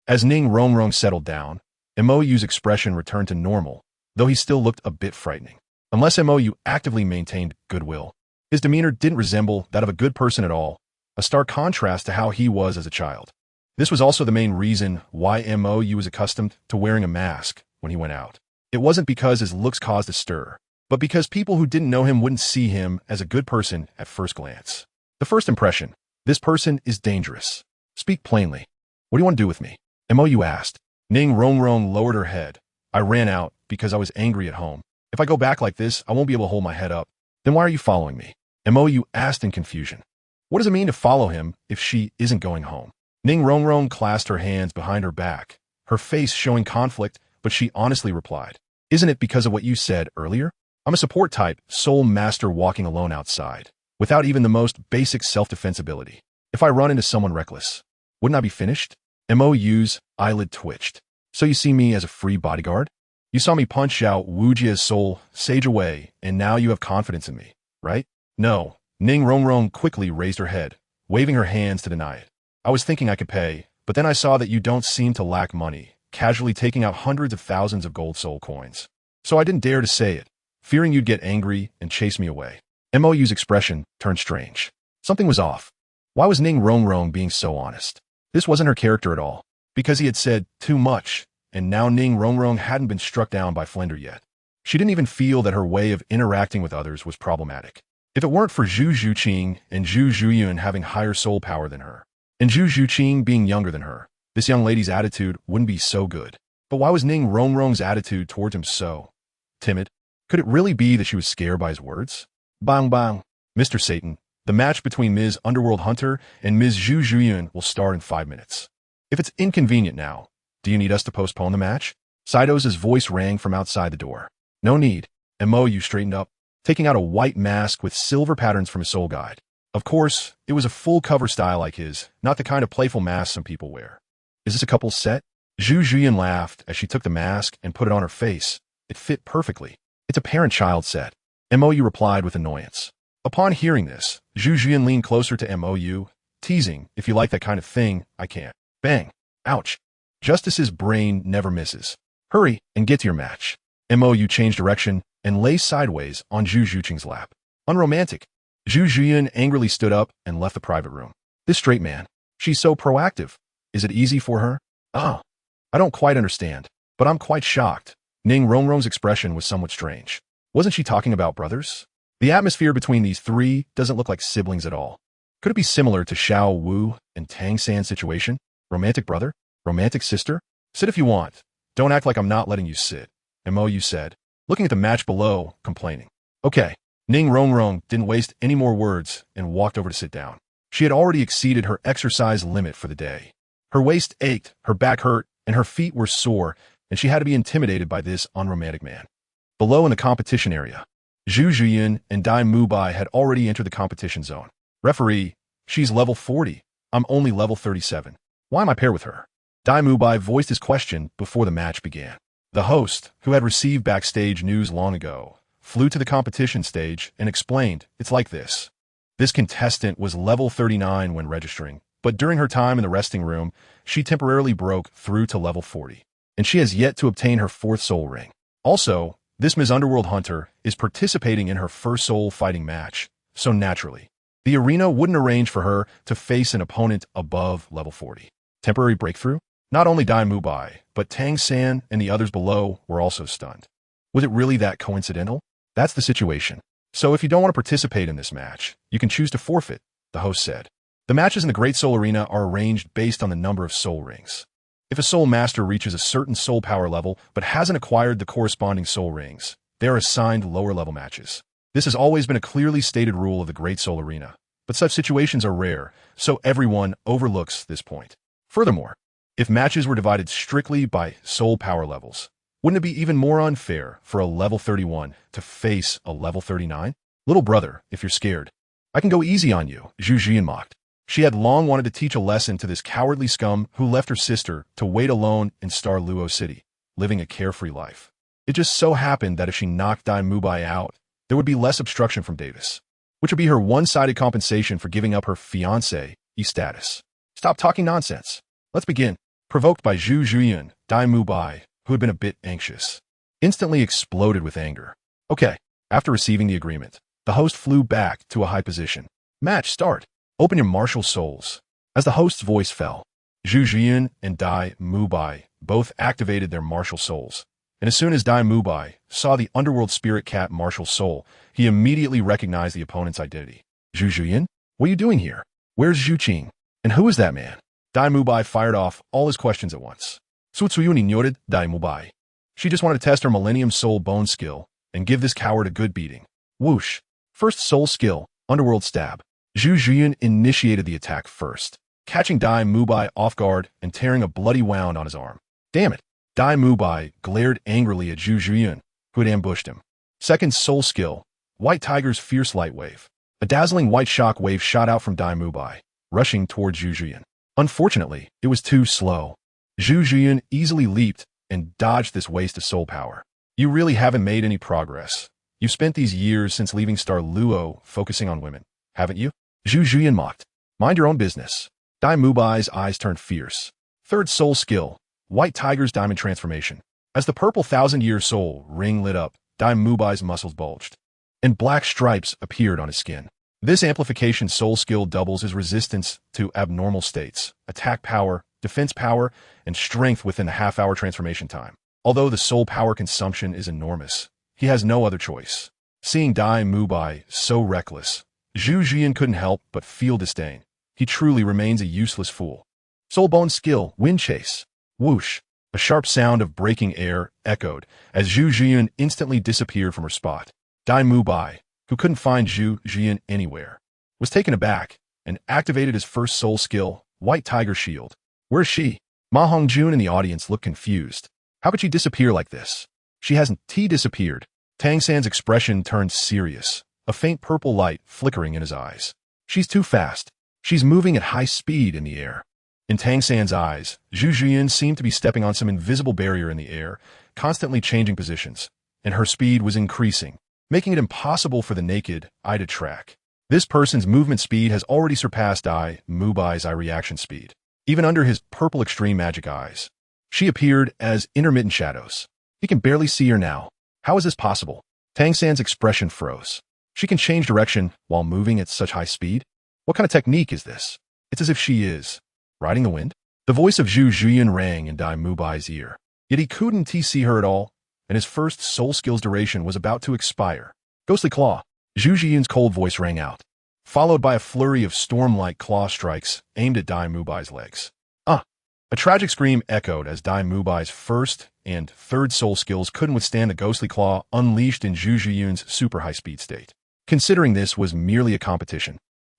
As Ning Rongrong settled down, Mo's expression returned to normal, though he still looked a bit frightening. Unless Mo actively maintained goodwill, his demeanor didn't resemble that of a good person at all, a stark contrast to how he was as a child. This was also the main reason why Mo was accustomed to wearing a mask when he went out. It wasn't because his looks caused a stir, but because people who didn't know him wouldn't see him as a good person at first glance. The first impression, this person is dangerous. Speak plainly. What do you want to do with me? Mo asked. Ning Rongrong lowered her head. I ran out because I was angry at home. If I go back like this, I won't be able to hold my head up. Then why are you following me? Mo asked in confusion. What does it mean to follow him if she isn't going home? Ning Rongrong clasped her hands behind her back, her face showing conflict, but she honestly replied, Isn't it because of what you said earlier? I'm a support type, soul master walking alone outside, without even the most basic self-defense ability. If I run into someone reckless, wouldn't I be finished? Mo's eyelid twitched. So you see me as a free bodyguard? You saw me punch out Wujia's soul, sage away, and now you have confidence in me, right? No. Ning Rongrong quickly raised her head, waving her hands to deny it. I was thinking I could pay, but then I saw that you don't seem to lack money, casually taking out hundreds of thousands of gold soul coins. So I didn't dare to say it, fearing you'd get angry and chase me away. Mo's expression turned strange. Something was off. Why was Ning Rongrong being so honest? This wasn't her character at all, because he had said too much, and now Ning Rongrong hadn't been struck down by Flender yet. She didn't even feel that her way of interacting with others was problematic. If it weren't for Zhu Zhuqing and Zhu Zhuyun having higher soul power than her, and Zhu Zhuqing being younger than her, this young lady's attitude wouldn't be so good. But why was Ning Rongrong's attitude towards him so timid? Could it really be that she was scared by his words? Bang bang. Mr. Satan, the match between Ms. Underworld Hunter and Ms. Zhu Zhuyun will start in 5 minutes. If it's inconvenient now, do you need us to postpone the match? Saido's voice rang from outside the door. No need. Mo straightened up, taking out a white mask with silver patterns from his soul guide. Of course, it was a full cover style like his, not the kind of playful mask some people wear. Is this a couple's set? Zhu Zhuyun laughed as she took the mask and put it on her face. It fit perfectly. It's a parent-child set. Mo replied with annoyance. Upon hearing this, Zhu Zhuyun leaned closer to Mo, teasing, if you like that kind of thing, I can't. Bang. Ouch. Justice's brain never misses. Hurry and get to your match. Mo changed direction and lay sideways on Zhu Zhuqing's lap. Unromantic. Zhu Zhuyun angrily stood up and left the private room. This straight man. She's so proactive. Is it easy for her? I don't quite understand, but I'm quite shocked. Ning Rongrong's expression was somewhat strange. Wasn't she talking about brothers? The atmosphere between these three doesn't look like siblings at all. Could it be similar to Xiao Wu and Tang San's situation? Romantic brother? Romantic sister? Sit if you want. Don't act like I'm not letting you sit. Mo Yu said, looking at the match below, complaining. Okay. Ning Rongrong didn't waste any more words and walked over to sit down. She had already exceeded her exercise limit for the day. Her waist ached, her back hurt, and her feet were sore, and she had to be intimidated by this unromantic man. Below in the competition area, Zhu Zhuyin and Dai Mubai had already entered the competition zone. Referee, she's level 40. I'm only level 37. Why am I paired with her? Dai Mubai voiced his question before the match began. The host, who had received backstage news long ago, flew to the competition stage and explained, it's like this. This contestant was level 39 when registering, but during her time in the resting room, she temporarily broke through to level 40, and she has yet to obtain her 4th soul ring. Also, this Ms. Underworld Hunter is participating in her first soul fighting match, so naturally, the arena wouldn't arrange for her to face an opponent above level 40. Temporary breakthrough? Not only Dai Mubai, but Tang San and the others below were also stunned. Was it really that coincidental? That's the situation. So if you don't want to participate in this match, you can choose to forfeit, the host said. The matches in the Great Soul Arena are arranged based on the number of soul rings. If a soul master reaches a certain soul power level but hasn't acquired the corresponding soul rings, they are assigned lower level matches. This has always been a clearly stated rule of the Great Soul Arena, but such situations are rare, so everyone overlooks this point. Furthermore, if matches were divided strictly by soul power levels, wouldn't it be even more unfair for a level 31 to face a level 39? Little brother, if you're scared, I can go easy on you, Zhu Jian mocked. She had long wanted to teach a lesson to this cowardly scum who left her sister to wait alone in Star Luo City, living a carefree life. It just so happened that if she knocked Dai Mubai out, there would be less obstruction from Davis, which would be her one-sided compensation for giving up her fiancé status. Stop talking nonsense. Let's begin. Provoked by Zhu Zhuyin, Dai Mubai, who had been a bit anxious, instantly exploded with anger. Okay, after receiving the agreement, the host flew back to a high position. Match start. Open your martial souls. As the host's voice fell, Zhu Zhuyin and Dai Mubai both activated their martial souls, and as soon as Dai Mubai saw the underworld spirit cat martial soul, he immediately recognized the opponent's identity. Zhu Zhuyin? What are you doing here? Where's Zhu Qing? And who is that man? Dai Mubai fired off all his questions at once. Sutsuyuni ignored Dai Mubai. She just wanted to test her Millennium Soul Bone skill and give this coward a good beating. Whoosh. First soul skill, Underworld Stab. Zhu Zhuyin initiated the attack first, catching Dai Mubai off guard and tearing a bloody wound on his arm. Damn it. Dai Mubai glared angrily at Zhu Zhuyin, who had ambushed him. Second soul skill, White Tiger's Fierce Light Wave. A dazzling white shock wave shot out from Dai Mubai, rushing toward Zhu Zhuyin. Unfortunately, it was too slow. Zhu Zhuyin easily leaped and dodged this waste of soul power. You really haven't made any progress. You've spent these years since leaving Star Luo focusing on women, haven't you? Zhu Zhuyin mocked. Mind your own business. Dai Mubai's eyes turned fierce. Third soul skill, White Tiger's Diamond Transformation. As the purple 1,000-year soul ring lit up, Dai Mubai's muscles bulged, and black stripes appeared on his skin. This amplification soul skill doubles his resistance to abnormal states, attack power, defense power, and strength within a half-hour transformation time. Although the soul power consumption is enormous, he has no other choice. Seeing Dai Mubai so reckless, Zhu Zhuyin couldn't help but feel disdain. He truly remains a useless fool. Soul Bone skill, Wind Chase. Whoosh. A sharp sound of breaking air echoed as Zhu Zhuyin instantly disappeared from her spot. Dai Mubai, who couldn't find Zhu Zhuyin anywhere, was taken aback and activated his first soul skill, White Tiger Shield. Where's she? Ma Hongjun in the audience looked confused. How could she disappear like this? She hasn't disappeared. Tang San's expression turned serious, a faint purple light flickering in his eyes. She's too fast. She's moving at high speed in the air. In Tang San's eyes, Zhu Zhuyin seemed to be stepping on some invisible barrier in the air, constantly changing positions, and her speed was increasing, making it impossible for the naked eye to track. This person's movement speed has already surpassed Dai Mubai's eye reaction speed, even under his purple extreme magic eyes. She appeared as intermittent shadows. He can barely see her now. How is this possible? Tang San's expression froze. She can change direction while moving at such high speed? What kind of technique is this? It's as if she is riding the wind. The voice of Zhu Zhuyin rang in Dai Mubai's ear, yet he couldn't see her at all, and his first soul skill's duration was about to expire. Ghostly Claw. Zhu Zhuyin's cold voice rang out. followed by a flurry of storm-like claw strikes aimed at Dai Mubai's legs. A tragic scream echoed as Dai Mubai's first and third soul skills couldn't withstand the ghostly claw unleashed in Zhu Zhiyun's super high-speed state. Considering this was merely a competition,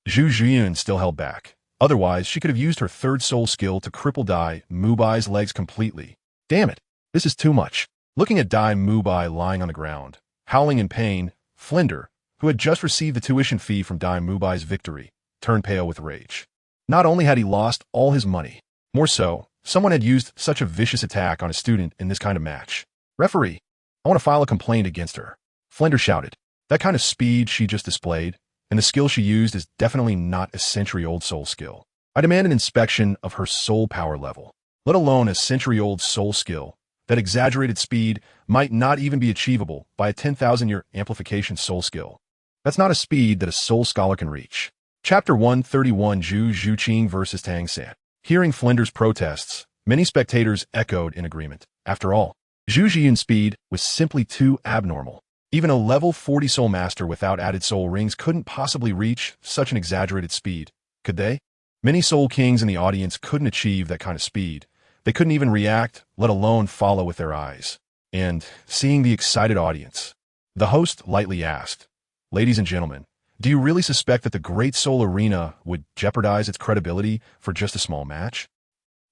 Zhu Zhiyun still held back. Otherwise, she could have used her third soul skill to cripple Dai Mubai's legs completely. Damn it, this is too much. Looking at Dai Mubai lying on the ground, howling in pain, Flinder, who had just received the tuition fee from Dai Mubai's victory, turned pale with rage. Not only had he lost all his money, more so, someone had used such a vicious attack on a student in this kind of match. Referee, I want to file a complaint against her. Flinder shouted. That kind of speed she just displayed, and the skill she used is definitely not a century-old soul skill. I demand an inspection of her soul power level, let alone a century-old soul skill. That exaggerated speed might not even be achievable by a 10,000-year amplification soul skill. That's not a speed that a soul scholar can reach. Chapter 131 Zhu Zhuqing vs. Tang San. Hearing Flinder's protests, many spectators echoed in agreement. After all, Zhu Zhiyun's speed was simply too abnormal. Even a level 40 soul master without added soul rings couldn't possibly reach such an exaggerated speed, could they? Many soul kings in the audience couldn't achieve that kind of speed. They couldn't even react, let alone follow with their eyes. And, seeing the excited audience, the host lightly asked, "Ladies and gentlemen, do you really suspect that the Great Soul Arena would jeopardize its credibility for just a small match?"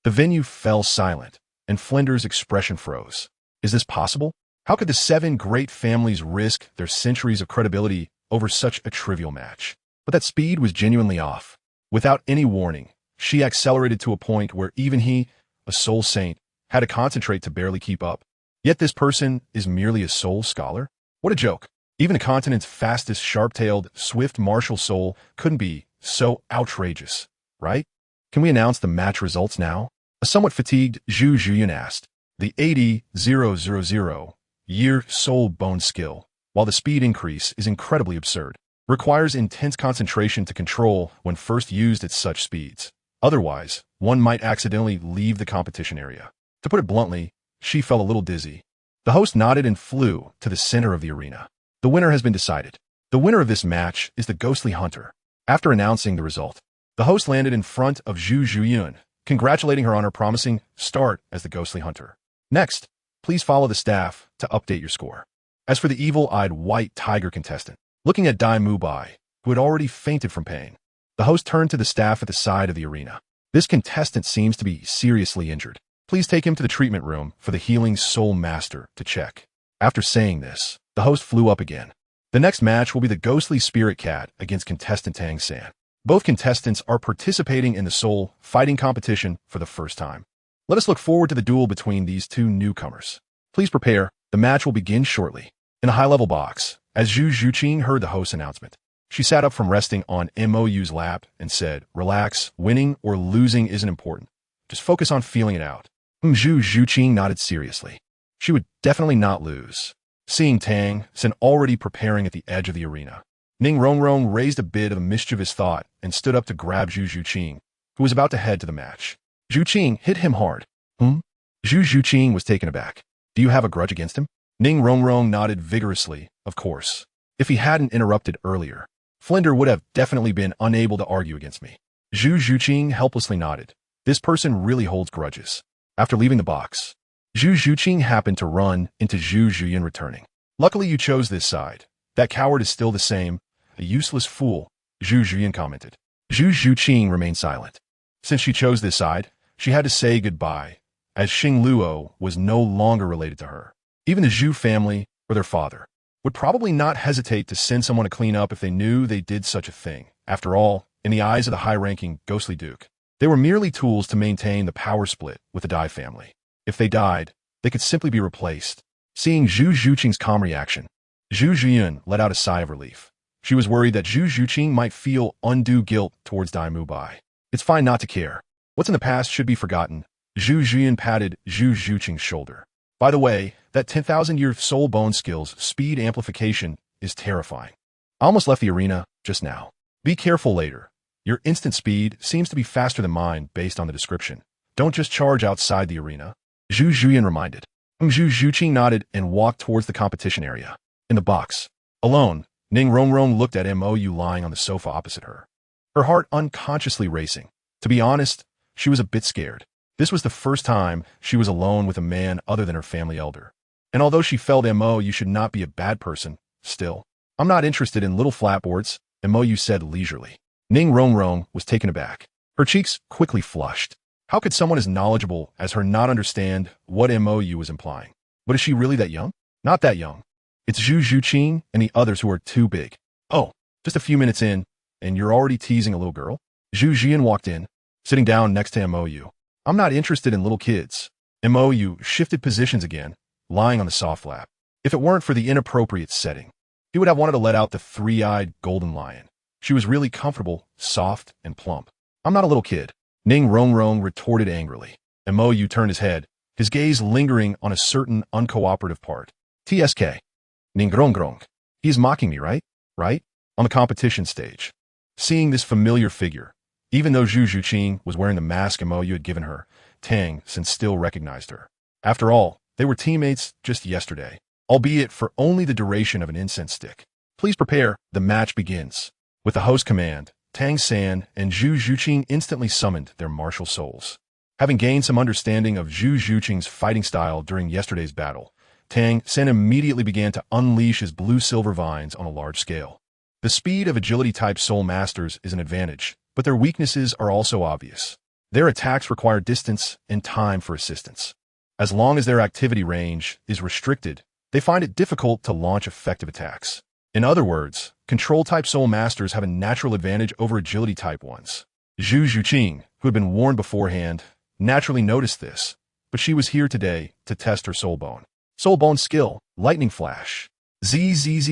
The venue fell silent, and Flinder's expression froze. Is this possible? How could the 7 great families risk their centuries of credibility over such a trivial match? But that speed was genuinely off. Without any warning, she accelerated to a point where even he, a soul saint, had to concentrate to barely keep up. Yet this person is merely a soul scholar? What a joke. Even the continent's fastest, sharp-tailed, swift martial soul couldn't be so outrageous, right? Can we announce the match results now? A somewhat fatigued Zhu Zhiyun asked. The 80,000 year soul bone skill, while the speed increase is incredibly absurd, requires intense concentration to control when first used at such speeds. Otherwise, one might accidentally leave the competition area. To put it bluntly, she felt a little dizzy. The host nodded and flew to the center of the arena. The winner has been decided. The winner of this match is the Ghostly Hunter. After announcing the result, the host landed in front of Zhu Zhiyun, congratulating her on her promising start as the Ghostly Hunter. Next, please follow the staff to update your score. As for the evil-eyed white tiger contestant, looking at Dai Mubai, who had already fainted from pain, the host turned to the staff at the side of the arena. This contestant seems to be seriously injured. Please take him to the treatment room for the healing soul master to check. After saying this, the host flew up again. The next match will be the Ghostly Spirit Cat against contestant Tang San. Both contestants are participating in the soul fighting competition for the first time. Let us look forward to the duel between these two newcomers. Please prepare, the match will begin shortly. In a high-level box, as Zhu Zhuqing heard the host's announcement, she sat up from resting on MOU's lap and said, "Relax, winning or losing isn't important. Just focus on feeling it out." Zhu Zhuqing nodded seriously. She would definitely not lose. Seeing Tang San already preparing at the edge of the arena, Ning Rongrong raised a bit of a mischievous thought and stood up to grab Zhu Zhuqing, who was about to head to the match. Zhuqing hit him hard. Zhu Zhuqing was taken aback. Do you have a grudge against him? Ning Rongrong nodded vigorously, of course. If he hadn't interrupted earlier, Flinder would have definitely been unable to argue against me. Zhu Zhuqing helplessly nodded. This person really holds grudges. After leaving the box, Zhu Zhuqing happened to run into Zhu Zhiyun returning. Luckily you chose this side. That coward is still the same, a useless fool, Zhu Zhiyun commented. Zhu Zhuqing remained silent. Since she chose this side, she had to say goodbye, as Xing Luo was no longer related to her. Even the Zhu family, or their father, would probably not hesitate to send someone to clean up if they knew they did such a thing. After all, in the eyes of the high-ranking Ghostly Duke, they were merely tools to maintain the power split with the Dai family. If they died, they could simply be replaced. Seeing Zhu Zhuqing's calm reaction, Zhu Zhiyun let out a sigh of relief. She was worried that Zhu Zhuqing might feel undue guilt towards Dai Mubai. It's fine not to care. What's in the past should be forgotten. Zhu Zhiyun patted Zhu Zhuqing's shoulder. By the way, that 10,000-year soul bone skill's speed amplification is terrifying. I almost left the arena just now. Be careful later. Your instant speed seems to be faster than mine based on the description. Don't just charge outside the arena. Zhu Zhiyun reminded. Zhu Zhuqing nodded and walked towards the competition area. In the box, alone, Ning Rongrong looked at Mou lying on the sofa opposite her, her heart unconsciously racing. To be honest, she was a bit scared. This was the first time she was alone with a man other than her family elder. And although she felt Mo, you should not be a bad person, still. I'm not interested in little flatboards, Mo said leisurely. Ning Rongrong was taken aback. Her cheeks quickly flushed. How could someone as knowledgeable as her not understand what Mou was implying? But is she really that young? Not that young. It's Zhu Zhuqing and the others who are too big. Oh, just a few minutes in, and you're already teasing a little girl? Zhu Jian walked in, sitting down next to Mou. I'm not interested in little kids. Mou shifted positions again, lying on the soft lap. If it weren't for the inappropriate setting, he would have wanted to let out the three-eyed golden lion. She was really comfortable, soft, and plump. I'm not a little kid, Ning Rongrong retorted angrily. Mou turned his head, his gaze lingering on a certain uncooperative part. TSK. Ning Rongrong. He is mocking me, right? Right? On the competition stage. Seeing this familiar figure, even though Zhu Zhuqing was wearing the mask Mou had given her, Tang still recognized her. After all, they were teammates just yesterday, albeit for only the duration of an incense stick. Please prepare, the match begins. With the host command, Tang San and Zhu Zhuqing instantly summoned their martial souls. Having gained some understanding of Zhu Zhuqing's fighting style during yesterday's battle, Tang San immediately began to unleash his blue-silver vines on a large scale. The speed of agility-type soul masters is an advantage, but their weaknesses are also obvious. Their attacks require distance and time for assistance. As long as their activity range is restricted, they find it difficult to launch effective attacks. In other words, control-type soul masters have a natural advantage over agility-type ones. Zhu Zhuqing, who had been warned beforehand, naturally noticed this, but she was here today to test her soul bone. Soul bone skill, lightning flash. ZZZ.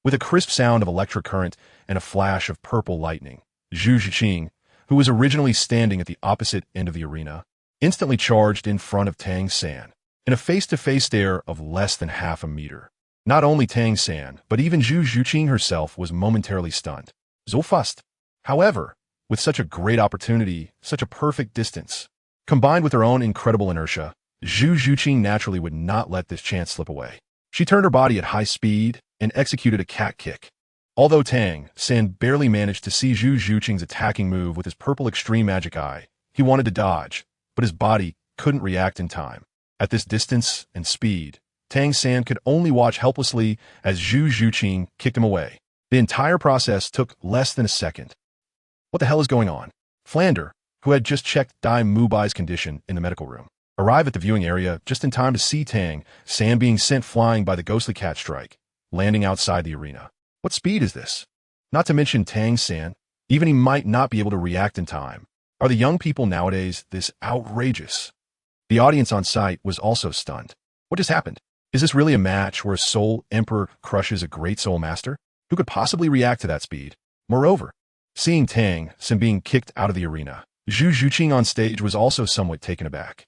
With a crisp sound of electric current and a flash of purple lightning, Zhu Zhuqing, who was originally standing at the opposite end of the arena, instantly charged in front of Tang San, in a face-to-face stare of less than half a meter. Not only Tang San, but even Zhu Zhuqing herself was momentarily stunned. So fast. However, with such a great opportunity, such a perfect distance, combined with her own incredible inertia, Zhu Zhuqing naturally would not let this chance slip away. She turned her body at high speed and executed a cat kick. Although Tang San barely managed to see Zhu Zhuqing's attacking move with his purple extreme magic eye, he wanted to dodge, but his body couldn't react in time. At this distance and speed, Tang San could only watch helplessly as Zhu Zhuqing kicked him away. The entire process took less than a second. What the hell is going on? Flander, who had just checked Dai Mubai's condition in the medical room, arrived at the viewing area just in time to see Tang San being sent flying by the ghostly cat strike, landing outside the arena. What speed is this? Not to mention Tang San, even he might not be able to react in time. Are the young people nowadays this outrageous? The audience on site was also stunned. What just happened? Is this really a match where a soul emperor crushes a great soul master? Who could possibly react to that speed? Moreover, seeing Tang San being kicked out of the arena, Zhu Zhuqing on stage was also somewhat taken aback.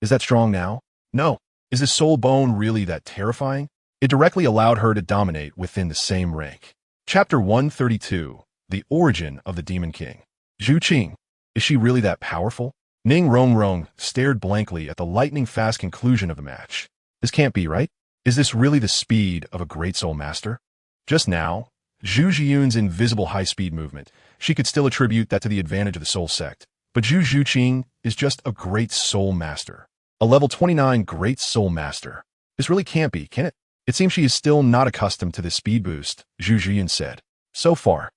Is that strong now? No. Is this soul bone really that terrifying? It directly allowed her to dominate within the same rank. Chapter 132, The Origin of the Demon King. Zhuqing, is she really that powerful? Ning Rongrong stared blankly at the lightning-fast conclusion of the match. This can't be right. Is this really the speed of a great soul master? Just now, Zhu Zhiyun's invisible high-speed movement, she could still attribute that to the advantage of the soul sect. But Zhu Zhuqing is just a great soul master. A level 29 great soul master. This really can't be, can it? It seems she is still not accustomed to this speed boost, Zhu Zhiyun said. So far,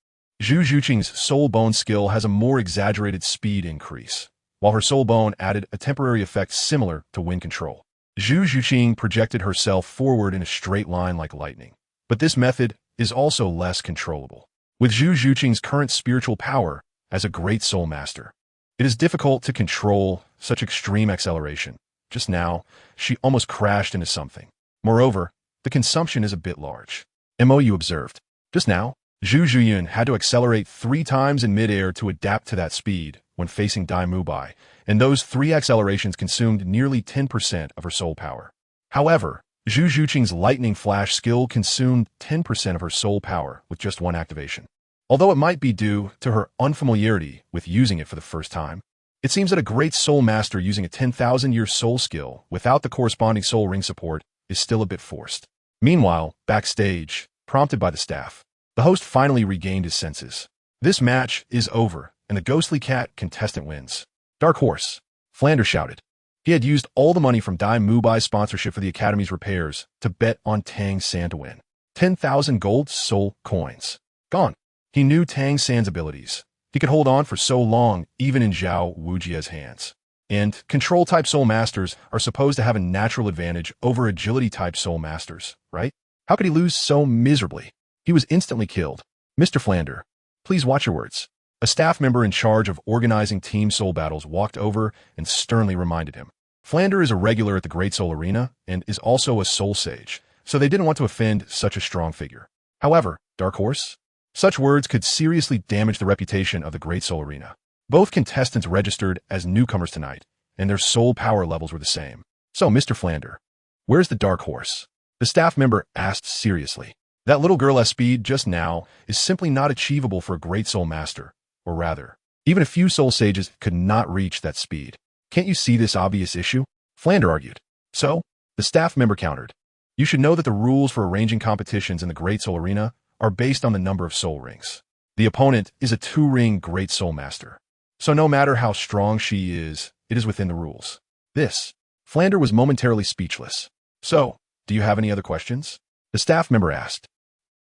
Zhu Zhuqing's soul bone skill has a more exaggerated speed increase, while her soul bone added a temporary effect similar to wind control. Zhu Zhuqing projected herself forward in a straight line like lightning. But this method is also less controllable. With Zhu Zhuqing's current spiritual power as a great soul master, it is difficult to control such extreme acceleration. Just now, she almost crashed into something. Moreover, the consumption is a bit large. Mou observed. Just now, Zhu Zhiyun had to accelerate 3 times in midair to adapt to that speed when facing Dai Mubai, and those 3 accelerations consumed nearly 10% of her soul power. However, Zhu Zhuqing's lightning flash skill consumed 10% of her soul power with just 1 activation. Although it might be due to her unfamiliarity with using it for the first time, it seems that a great soul master using a 10,000-year soul skill without the corresponding soul ring support is still a bit forced. Meanwhile, backstage, prompted by the staff. The host finally regained his senses. This match is over, and the ghostly cat contestant wins. Dark Horse, Flander shouted. He had used all the money from Dai Mubai's sponsorship for the Academy's repairs to bet on Tang San to win. 10,000 gold soul coins. Gone. He knew Tang San's abilities. He could hold on for so long, even in Zhao Wujia's hands. And control-type soul masters are supposed to have a natural advantage over agility-type soul masters, right? How could he lose so miserably? He was instantly killed. Mr. Flander, please watch your words. A staff member in charge of organizing team soul battles walked over and sternly reminded him. Flander is a regular at the Great Soul Arena and is also a soul sage, so they didn't want to offend such a strong figure. However, Dark Horse, such words could seriously damage the reputation of the Great Soul Arena. Both contestants registered as newcomers tonight, and their soul power levels were the same. So, Mr. Flander, where's the Dark Horse? The staff member asked seriously. That little girl's speed just now is simply not achievable for a Great Soul Master, or rather, even a few soul sages could not reach that speed. Can't you see this obvious issue? Flander argued. So, the staff member countered. You should know that the rules for arranging competitions in the Great Soul Arena are based on the number of soul rings. The opponent is a 2-ring Great Soul Master. So no matter how strong she is, it is within the rules. Flander was momentarily speechless. So, do you have any other questions? The staff member asked.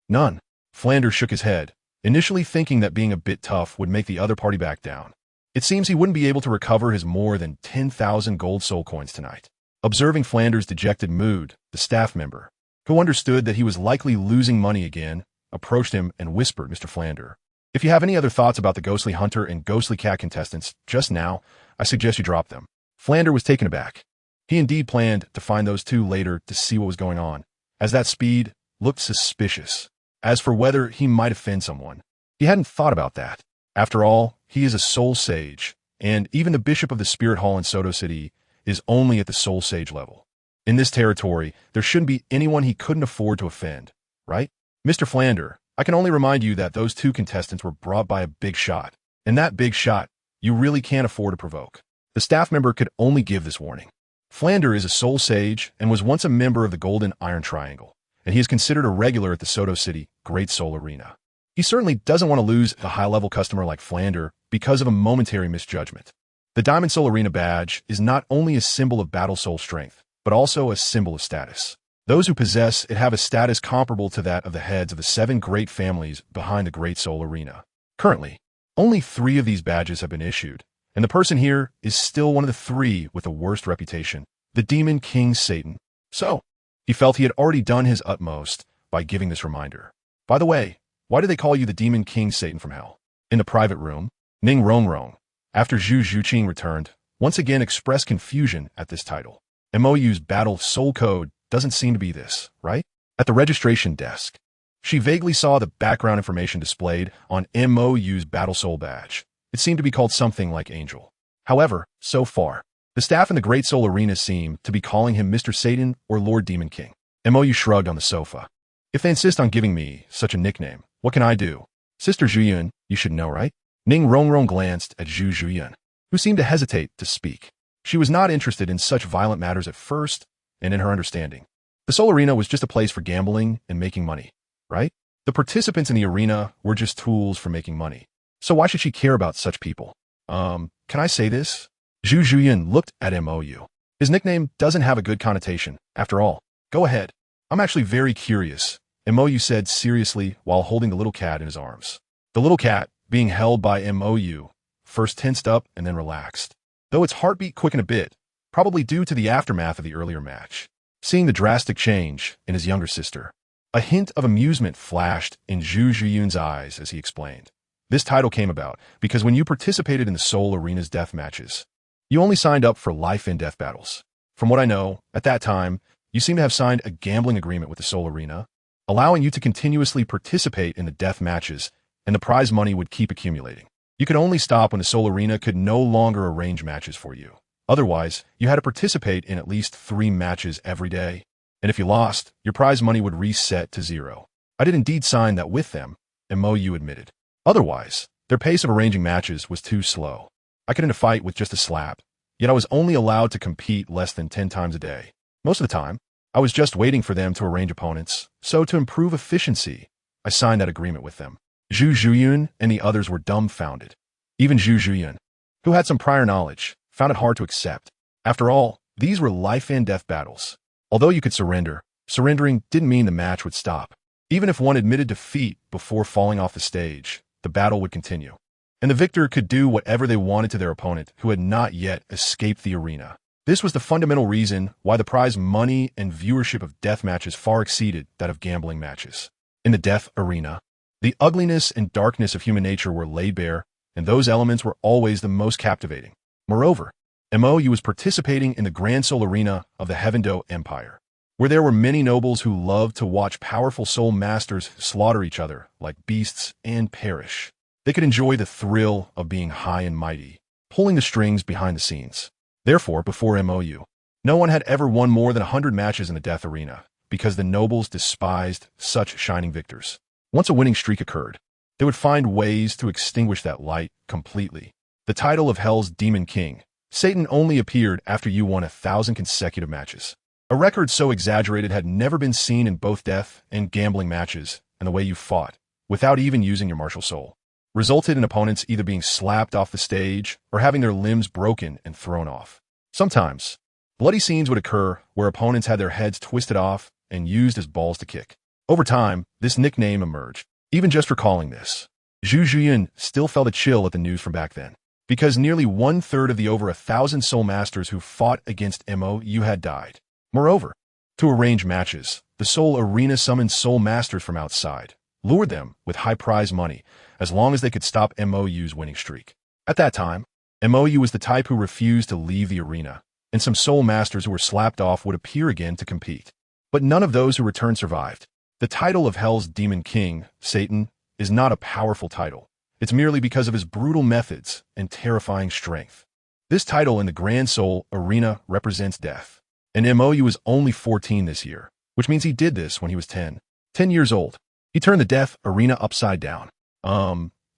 None. Flander shook his head, initially thinking that being a bit tough would make the other party back down. It seems he wouldn't be able to recover his more than 10,000 gold soul coins tonight. Observing Flander's dejected mood, the staff member, who understood that he was likely losing money again, approached him and whispered, Mr. Flander, if you have any other thoughts about the Ghostly Hunter and Ghostly Cat contestants just now, I suggest you drop them. Flander was taken aback. He indeed planned to find those two later to see what was going on, as that speed looked suspicious. As for whether he might offend someone, he hadn't thought about that. After all, he is a soul sage, and even the bishop of the Spirit Hall in Soto City is only at the soul sage level. In this territory, there shouldn't be anyone he couldn't afford to offend, right? Mr. Flander, I can only remind you that those two contestants were brought by a big shot, and that big shot you really can't afford to provoke. The staff member could only give this warning. Flander is a soul sage and was once a member of the Golden Iron Triangle, and he is considered a regular at the Soto City Great Soul Arena. He certainly doesn't want to lose a high-level customer like Flander because of a momentary misjudgment. The Diamond Soul Arena badge is not only a symbol of battle soul strength, but also a symbol of status. Those who possess it have a status comparable to that of the heads of the 7 great families behind the Great Soul Arena. Currently, only 3 of these badges have been issued, and the person here is still one of the 3 with the worst reputation, the Demon King Satan. So, he felt he had already done his utmost by giving this reminder. By the way, why do they call you the Demon King Satan from Hell? In the private room, Ning Rongrong, after Zhu Zhuqing returned, once again expressed confusion at this title. MOU's battle soul code doesn't seem to be this, right? At the registration desk, she vaguely saw the background information displayed on MOU's battle soul badge. It seemed to be called something like Angel. However, so far, the staff in the Great Soul Arena seem to be calling him Mr. Satan or Lord Demon King. MOU shrugged on the sofa. If they insist on giving me such a nickname, what can I do? Sister Zhuyun, you should know, right? Ning Rongrong glanced at Zhu Zhuyun, who seemed to hesitate to speak. She was not interested in such violent matters at first, and in her understanding, the Soul Arena was just a place for gambling and making money, right? The participants in the arena were just tools for making money. So why should she care about such people? Can I say this? Zhu Zhuyun looked at MOU. His nickname doesn't have a good connotation, after all. Go ahead. I'm actually very curious, MOU said seriously while holding the little cat in his arms. The little cat, being held by MOU, first tensed up and then relaxed, though its heartbeat quickened a bit, probably due to the aftermath of the earlier match. Seeing the drastic change in his younger sister, a hint of amusement flashed in Zhu Zhuyun's eyes as he explained. This title came about because when you participated in the Soul Arena's death matches, you only signed up for life and death battles. From what I know, at that time, you seem to have signed a gambling agreement with the Soul Arena, allowing you to continuously participate in the death matches, and the prize money would keep accumulating. You could only stop when the Soul Arena could no longer arrange matches for you. Otherwise, you had to participate in at least 3 matches every day. And if you lost, your prize money would reset to 0. I did indeed sign that with them, MOU admitted. Otherwise, their pace of arranging matches was too slow. I could end a fight with just a slap, yet I was only allowed to compete less than 10 times a day. Most of the time, I was just waiting for them to arrange opponents, so to improve efficiency, I signed that agreement with them. Zhu Zhuyun and the others were dumbfounded. Even Zhu Zhuyun, who had some prior knowledge, found it hard to accept. After all, these were life and death battles. Although you could surrender, surrendering didn't mean the match would stop. Even if one admitted defeat before falling off the stage, the battle would continue. And the victor could do whatever they wanted to their opponent who had not yet escaped the arena. This was the fundamental reason why the prize money and viewership of death matches far exceeded that of gambling matches. In the death arena, the ugliness and darkness of human nature were laid bare, and those elements were always the most captivating. Moreover, MOU was participating in the Grand Soul Arena of the Heavendo Empire, where there were many nobles who loved to watch powerful soul masters slaughter each other like beasts and perish. They could enjoy the thrill of being high and mighty, pulling the strings behind the scenes. Therefore, before MOU, no one had ever won more than 100 matches in the death arena, because the nobles despised such shining victors. Once a winning streak occurred, they would find ways to extinguish that light completely. The title of Hell's Demon King, Satan, only appeared after you won 1,000 consecutive matches. A record so exaggerated had never been seen in both death and gambling matches, and the way you fought, without even using your martial soul, resulted in opponents either being slapped off the stage or having their limbs broken and thrown off. Sometimes, bloody scenes would occur where opponents had their heads twisted off and used as balls to kick. Over time, this nickname emerged. Even just recalling this, Zhu Zhuyun still felt a chill at the news from back then, because nearly 1/3 of the over 1,000 soul masters who fought against MOU had died. Moreover, to arrange matches, the Soul Arena summoned soul masters from outside, lured them with high prize money, as long as they could stop MOU's winning streak. At that time, MOU was the type who refused to leave the arena, and some soul masters who were slapped off would appear again to compete. But none of those who returned survived. The title of Hell's Demon King, Satan, is not a powerful title. It's merely because of his brutal methods and terrifying strength. This title in the Grand Soul Arena represents death. And MOU is only 14 this year, which means he did this when he was 10 years old. He turned the death arena upside down.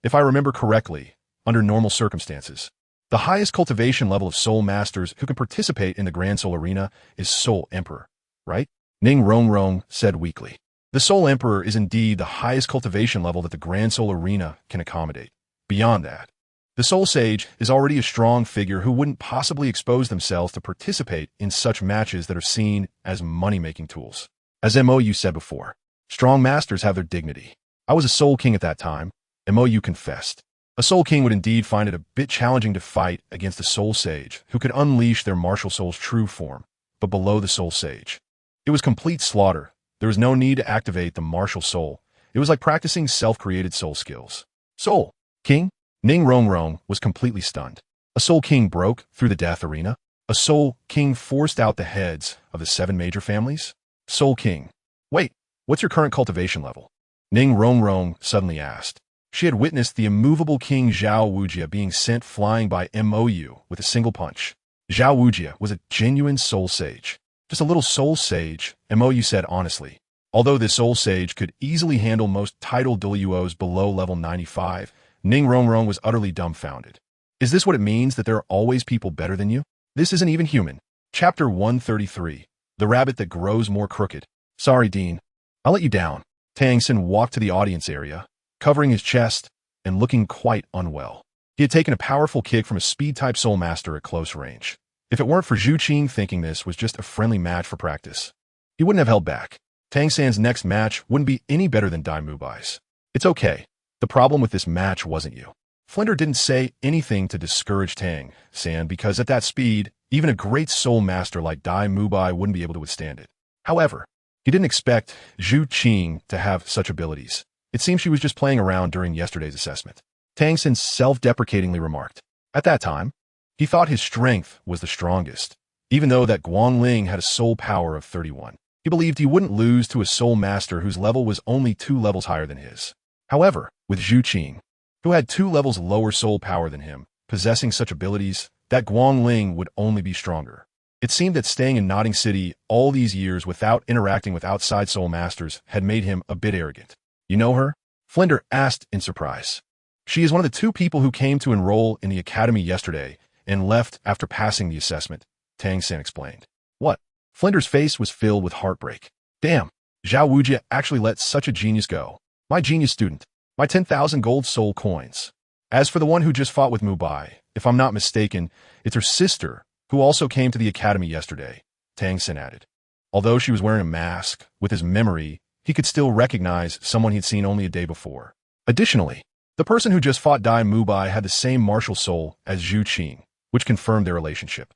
If I remember correctly, under normal circumstances, the highest cultivation level of soul masters who can participate in the Grand Soul Arena is Soul Emperor, right? Ning Rongrong said weakly. The Soul Emperor is indeed the highest cultivation level that the Grand Soul Arena can accommodate. Beyond that, the Soul Sage is already a strong figure who wouldn't possibly expose themselves to participate in such matches that are seen as money-making tools. As MOU said before, strong masters have their dignity. I was a Soul King at that time, MOU confessed. A Soul King would indeed find it a bit challenging to fight against a Soul Sage who could unleash their martial soul's true form, but below the Soul Sage. It was complete slaughter. There was no need to activate the martial soul. It was like practicing self-created soul skills. Soul King? Ning Rongrong was completely stunned. A Soul King broke through the death arena? A Soul King forced out the heads of the 7 major families? Soul King. Wait, what's your current cultivation level? Ning Rongrong suddenly asked. She had witnessed the immovable King Zhao Wujia being sent flying by MOU with a single punch. Zhao Wujia was a genuine soul sage. Just a little soul sage, MOU said honestly. Although this soul sage could easily handle most title Douluos below level 95, Ning Rongrong was utterly dumbfounded. Is this what it means that there are always people better than you? This isn't even human. Chapter 133. The Rabbit That Grows More Crooked. Sorry, Dean. I'll let you down. Tang walked to the audience area, covering his chest and looking quite unwell. He had taken a powerful kick from a speed-type soul master at close range. If it weren't for Zhu Qing thinking this was just a friendly match for practice, he wouldn't have held back. Tang San's next match wouldn't be any better than Dai Mubai's. It's okay. The problem with this match wasn't you. Flinder didn't say anything to discourage Tang San because at that speed, even a great soul master like Dai Mubai wouldn't be able to withstand it. However, he didn't expect Zhu Qing to have such abilities. It seems she was just playing around during yesterday's assessment. Tang San self-deprecatingly remarked. At that time, he thought his strength was the strongest, even though that Guangling had a soul power of 31. He believed he wouldn't lose to a soul master whose level was only 2 levels higher than his. However, with Zhu Qing, who had 2 levels lower soul power than him, possessing such abilities, that Guangling would only be stronger. It seemed that staying in Notting City all these years without interacting with outside soul masters had made him a bit arrogant. You know her? Flinder asked in surprise. She is one of the 2 people who came to enroll in the academy yesterday and left after passing the assessment, Tang San explained. What? Flinder's face was filled with heartbreak. Damn, Zhao Wujia actually let such a genius go. My genius student. My 10,000 gold soul coins. As for the one who just fought with Mubai, if I'm not mistaken, it's her sister, who also came to the academy yesterday, Tang added. Although she was wearing a mask, with his memory, he could still recognize someone he'd seen only a day before. Additionally, the person who just fought Dai Mubai had the same martial soul as Zhu Qing, which confirmed their relationship.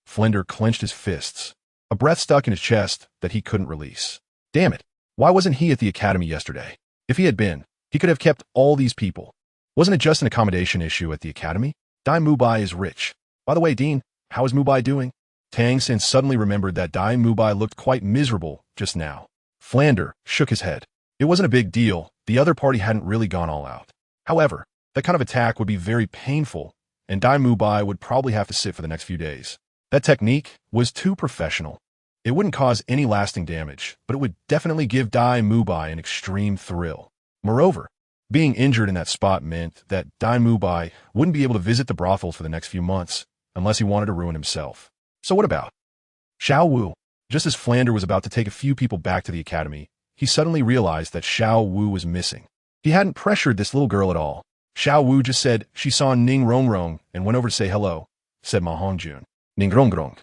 Flinder clenched his fists. A breath stuck in his chest that he couldn't release. Damn it, why wasn't he at the academy yesterday? If he had been, he could have kept all these people. Wasn't it just an accommodation issue at the academy? Dai Mubai is rich. By the way, Dean, how is Mubai doing? Tang suddenly remembered that Dai Mubai looked quite miserable just now. Flander shook his head. It wasn't a big deal. The other party hadn't really gone all out. However, that kind of attack would be very painful, and Dai Mubai would probably have to sit for the next few days. That technique was too professional. It wouldn't cause any lasting damage, but it would definitely give Dai Mubai an extreme thrill. Moreover, being injured in that spot meant that Dai Mubai wouldn't be able to visit the brothels for the next few months, unless he wanted to ruin himself. So what about Xiao Wu? Just as Flander was about to take a few people back to the academy, he suddenly realized that Xiao Wu was missing. He hadn't pressured this little girl at all. Xiao Wu just said she saw Ning Rongrong and went over to say hello, said Ma Hongjun. Ning Rongrong.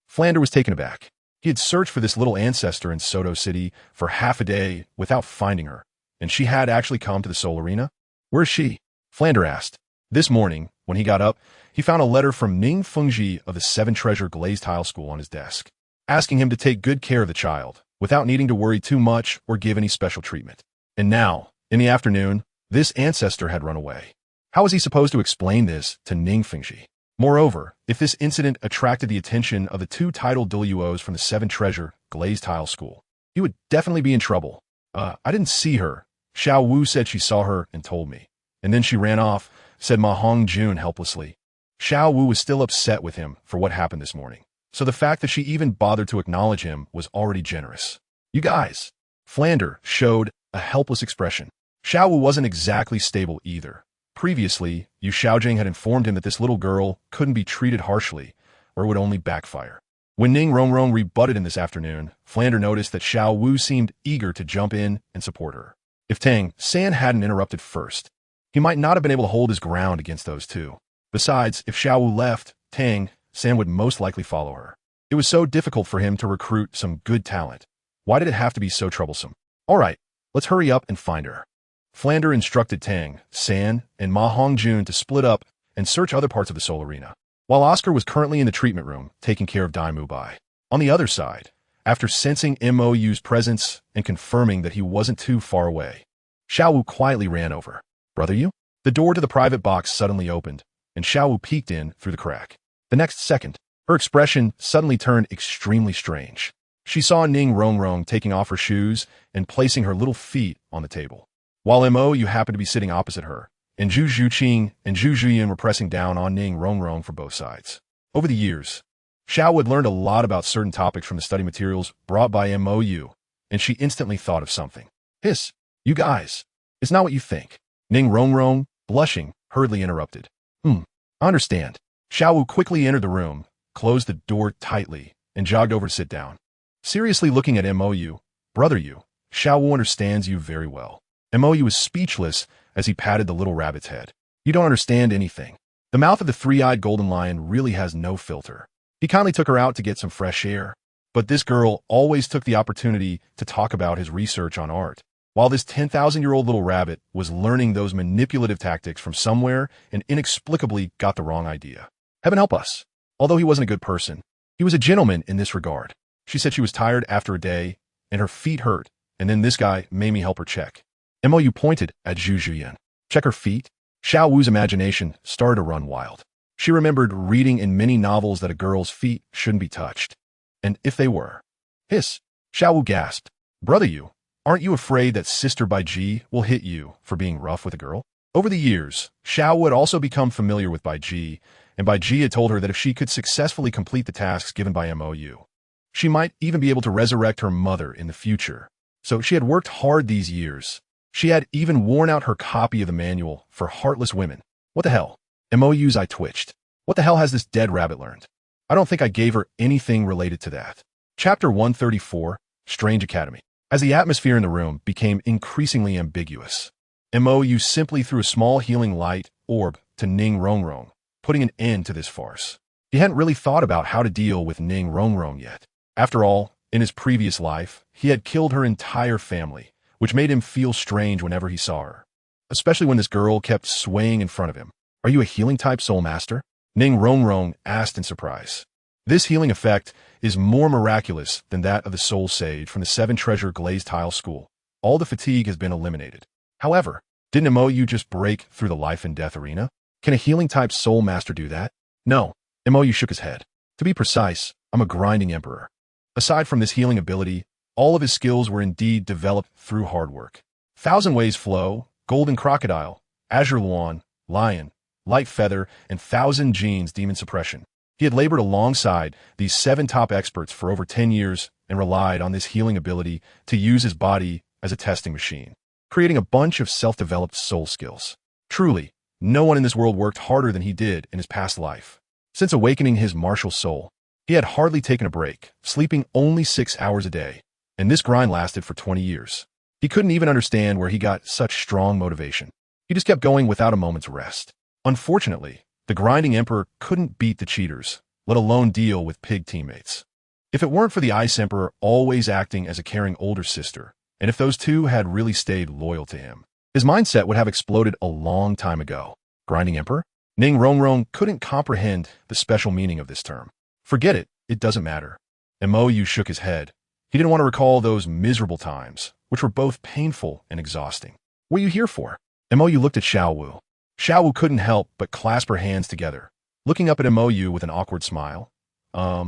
Flander was taken aback. He had searched for this little ancestor in Soto City for half a day without finding her, and she had actually come to the Soul Arena? Where is she? Flander asked. This morning, when he got up, he found a letter from Ning Fengji of the Seven Treasure Glazed Tile School on his desk, asking him to take good care of the child, without needing to worry too much or give any special treatment. And now, in the afternoon, this ancestor had run away. How was he supposed to explain this to Ning Fengji? Moreover, if this incident attracted the attention of the two titled Douluos from the Seven Treasure Glazed Tile School, he would definitely be in trouble. I didn't see her. Xiao Wu said she saw her and told me. And then she ran off, said Ma Hongjun helplessly. Xiao Wu was still upset with him for what happened this morning, so the fact that she even bothered to acknowledge him was already generous. You guys. Flander showed a helpless expression. Xiao Wu wasn't exactly stable either. Previously, Yu Xiaojing had informed him that this little girl couldn't be treated harshly, or it would only backfire. When Ning Rongrong rebutted him this afternoon, Flander noticed that Xiao Wu seemed eager to jump in and support her. If Tang San hadn't interrupted first, he might not have been able to hold his ground against those two. Besides, if Xiao Wu left, Tang San would most likely follow her. It was so difficult for him to recruit some good talent. Why did it have to be so troublesome? All right, let's hurry up and find her. Flander instructed Tang, San, and Ma Hongjun to split up and search other parts of the Soul Arena, while Oscar was currently in the treatment room taking care of Dai Mubai. On the other side, after sensing MOU's presence and confirming that he wasn't too far away, Xiao Wu quietly ran over. Brother Yu? The door to the private box suddenly opened, and Xiao Wu peeked in through the crack. The next second, her expression suddenly turned extremely strange. She saw Ning Rongrong taking off her shoes and placing her little feet on the table, while MOU happened to be sitting opposite her, and Zhu Zhuqing and Zhu Zhuyan were pressing down on Ning Rongrong for both sides. Over the years, Xiao had learned a lot about certain topics from the study materials brought by MOU, and she instantly thought of something. Hiss, you guys, it's not what you think. Ning Rongrong, blushing, hurriedly interrupted. I understand. Xiao Wu quickly entered the room, closed the door tightly, and jogged over to sit down. Seriously looking at MOU, Brother Yu, Xiao Wu understands you very well. MOU was speechless as he patted the little rabbit's head. You don't understand anything. The mouth of the three-eyed golden lion really has no filter. He kindly took her out to get some fresh air, but this girl always took the opportunity to talk about his research on art, while this 10,000-year-old little rabbit was learning those manipulative tactics from somewhere and inexplicably got the wrong idea. Heaven help us. Although he wasn't a good person, he was a gentleman in this regard. She said she was tired after a day, and her feet hurt, and then this guy made me help her check. MOU pointed at Zhu Zhuyan. Check her feet? Xiao Wu's imagination started to run wild. She remembered reading in many novels that a girl's feet shouldn't be touched. And if they were. Hiss. Xiao Wu gasped. Brother Yu, aren't you afraid that Sister Baiji will hit you for being rough with a girl? Over the years, Xiao Wu had also become familiar with Baiji, and Baiji had told her that if she could successfully complete the tasks given by MOU, she might even be able to resurrect her mother in the future. So she had worked hard these years. She had even worn out her copy of the manual for heartless women. What the hell? MOU's eye twitched. What the hell has this dead rabbit learned? I don't think I gave her anything related to that. Chapter 134, Strange Academy. As the atmosphere in the room became increasingly ambiguous, Mo simply threw a small healing light orb to Ning Rongrong, putting an end to this farce. He hadn't really thought about how to deal with Ning Rongrong yet. After all, in his previous life, he had killed her entire family, which made him feel strange whenever he saw her, especially when this girl kept swaying in front of him. "Are you a healing-type soul master?" Ning Rongrong asked in surprise. This healing effect is more miraculous than that of the soul sage from the seven-treasure glazed tile school. All the fatigue has been eliminated. However, didn't Mo just break through the life and death arena? Can a healing-type soul master do that? No. Mo shook his head. To be precise, I'm a grinding emperor. Aside from this healing ability, all of his skills were indeed developed through hard work. Thousand Ways Flow, Golden Crocodile, Azure Luan, Lion, Light Feather, and Thousand Genes Demon Suppression. He had labored alongside these 7 top experts for over 10 years and relied on this healing ability to use his body as a testing machine, creating a bunch of self-developed soul skills. Truly, no one in this world worked harder than he did in his past life. Since awakening his martial soul, he had hardly taken a break, sleeping only 6 hours a day, and this grind lasted for 20 years. He couldn't even understand where he got such strong motivation. He just kept going without a moment's rest. Unfortunately, the grinding emperor couldn't beat the cheaters, let alone deal with pig teammates. If it weren't for the Ice Emperor always acting as a caring older sister, and if those two had really stayed loyal to him, his mindset would have exploded a long time ago. Grinding emperor? Ning Rongrong couldn't comprehend the special meaning of this term. Forget it, it doesn't matter. And Mo shook his head. He didn't want to recall those miserable times, which were both painful and exhausting. "What are you here for?" And Mo looked at Xiao Wu. Xiao Wu couldn't help but clasp her hands together, looking up at Mo with an awkward smile. I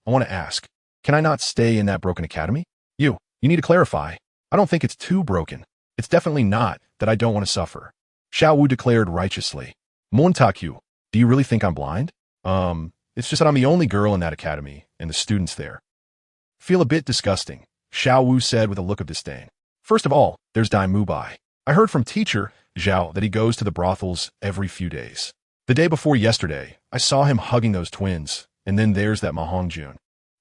want to ask, can I not stay in that broken academy? You need to clarify. I don't think it's too broken. It's definitely not that I don't want to suffer. Xiao Wu declared righteously. Montakyu, do you really think I'm blind? It's just that I'm the only girl in that academy, and the students there feel a bit disgusting, Xiao Wu said with a look of disdain. First of all, there's Dai Mubai. I heard from teacher Zhao that he goes to the brothels every few days. The day before yesterday, I saw him hugging those twins, and then there's that Ma Hongjun.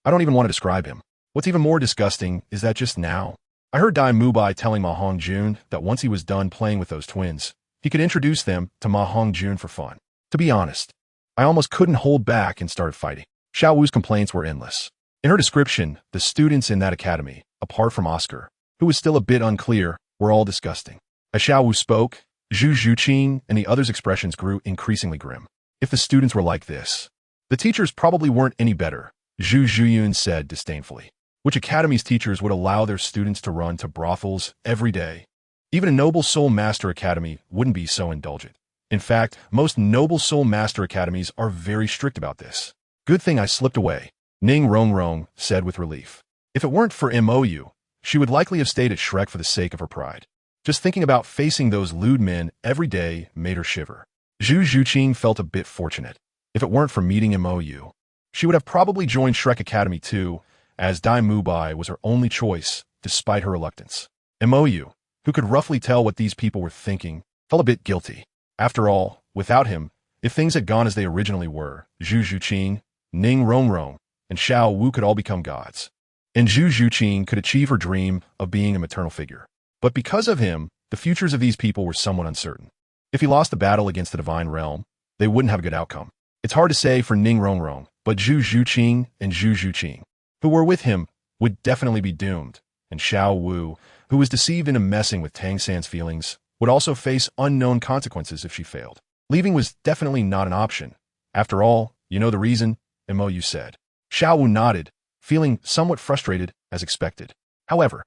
I don't even want to describe him. What's even more disgusting is that just now, I heard Dai Mubai telling Ma Hongjun that once he was done playing with those twins, he could introduce them to Ma Hongjun for fun. To be honest, I almost couldn't hold back and started fighting. Xiao Wu's complaints were endless. In her description, the students in that academy, apart from Oscar, who was still a bit unclear, were all disgusting. As Xiao Wu spoke, Zhu Zhuqing and the others' expressions grew increasingly grim. If the students were like this, the teachers probably weren't any better, Zhu Zhuyun said disdainfully. Which academy's teachers would allow their students to run to brothels every day? Even a Noble Soul Master Academy wouldn't be so indulgent. In fact, most Noble Soul Master Academies are very strict about this. Good thing I slipped away, Ning Rongrong said with relief. If it weren't for Mo, she would likely have stayed at Shrek for the sake of her pride. Just thinking about facing those lewd men every day made her shiver. Zhu Zhuqing felt a bit fortunate. If it weren't for meeting Mo, she would have probably joined Shrek Academy too, as Dai Mubai was her only choice, despite her reluctance. Mo, who could roughly tell what these people were thinking, felt a bit guilty. After all, without him, if things had gone as they originally were, Zhu Zhuqing, Ning Rongrong, and Xiao Wu could all become gods. And Zhu Zhuqing could achieve her dream of being a maternal figure. But because of him, the futures of these people were somewhat uncertain. If he lost the battle against the Divine Realm, they wouldn't have a good outcome. It's hard to say for Ning Rongrong, but Zhu Zhuqing and Zhu Zhuqing, who were with him, would definitely be doomed, and Xiao Wu, who was deceived into messing with Tang San's feelings, would also face unknown consequences if she failed. Leaving was definitely not an option. After all, you know the reason, Mo said. Xiao Wu nodded, feeling somewhat frustrated as expected. However,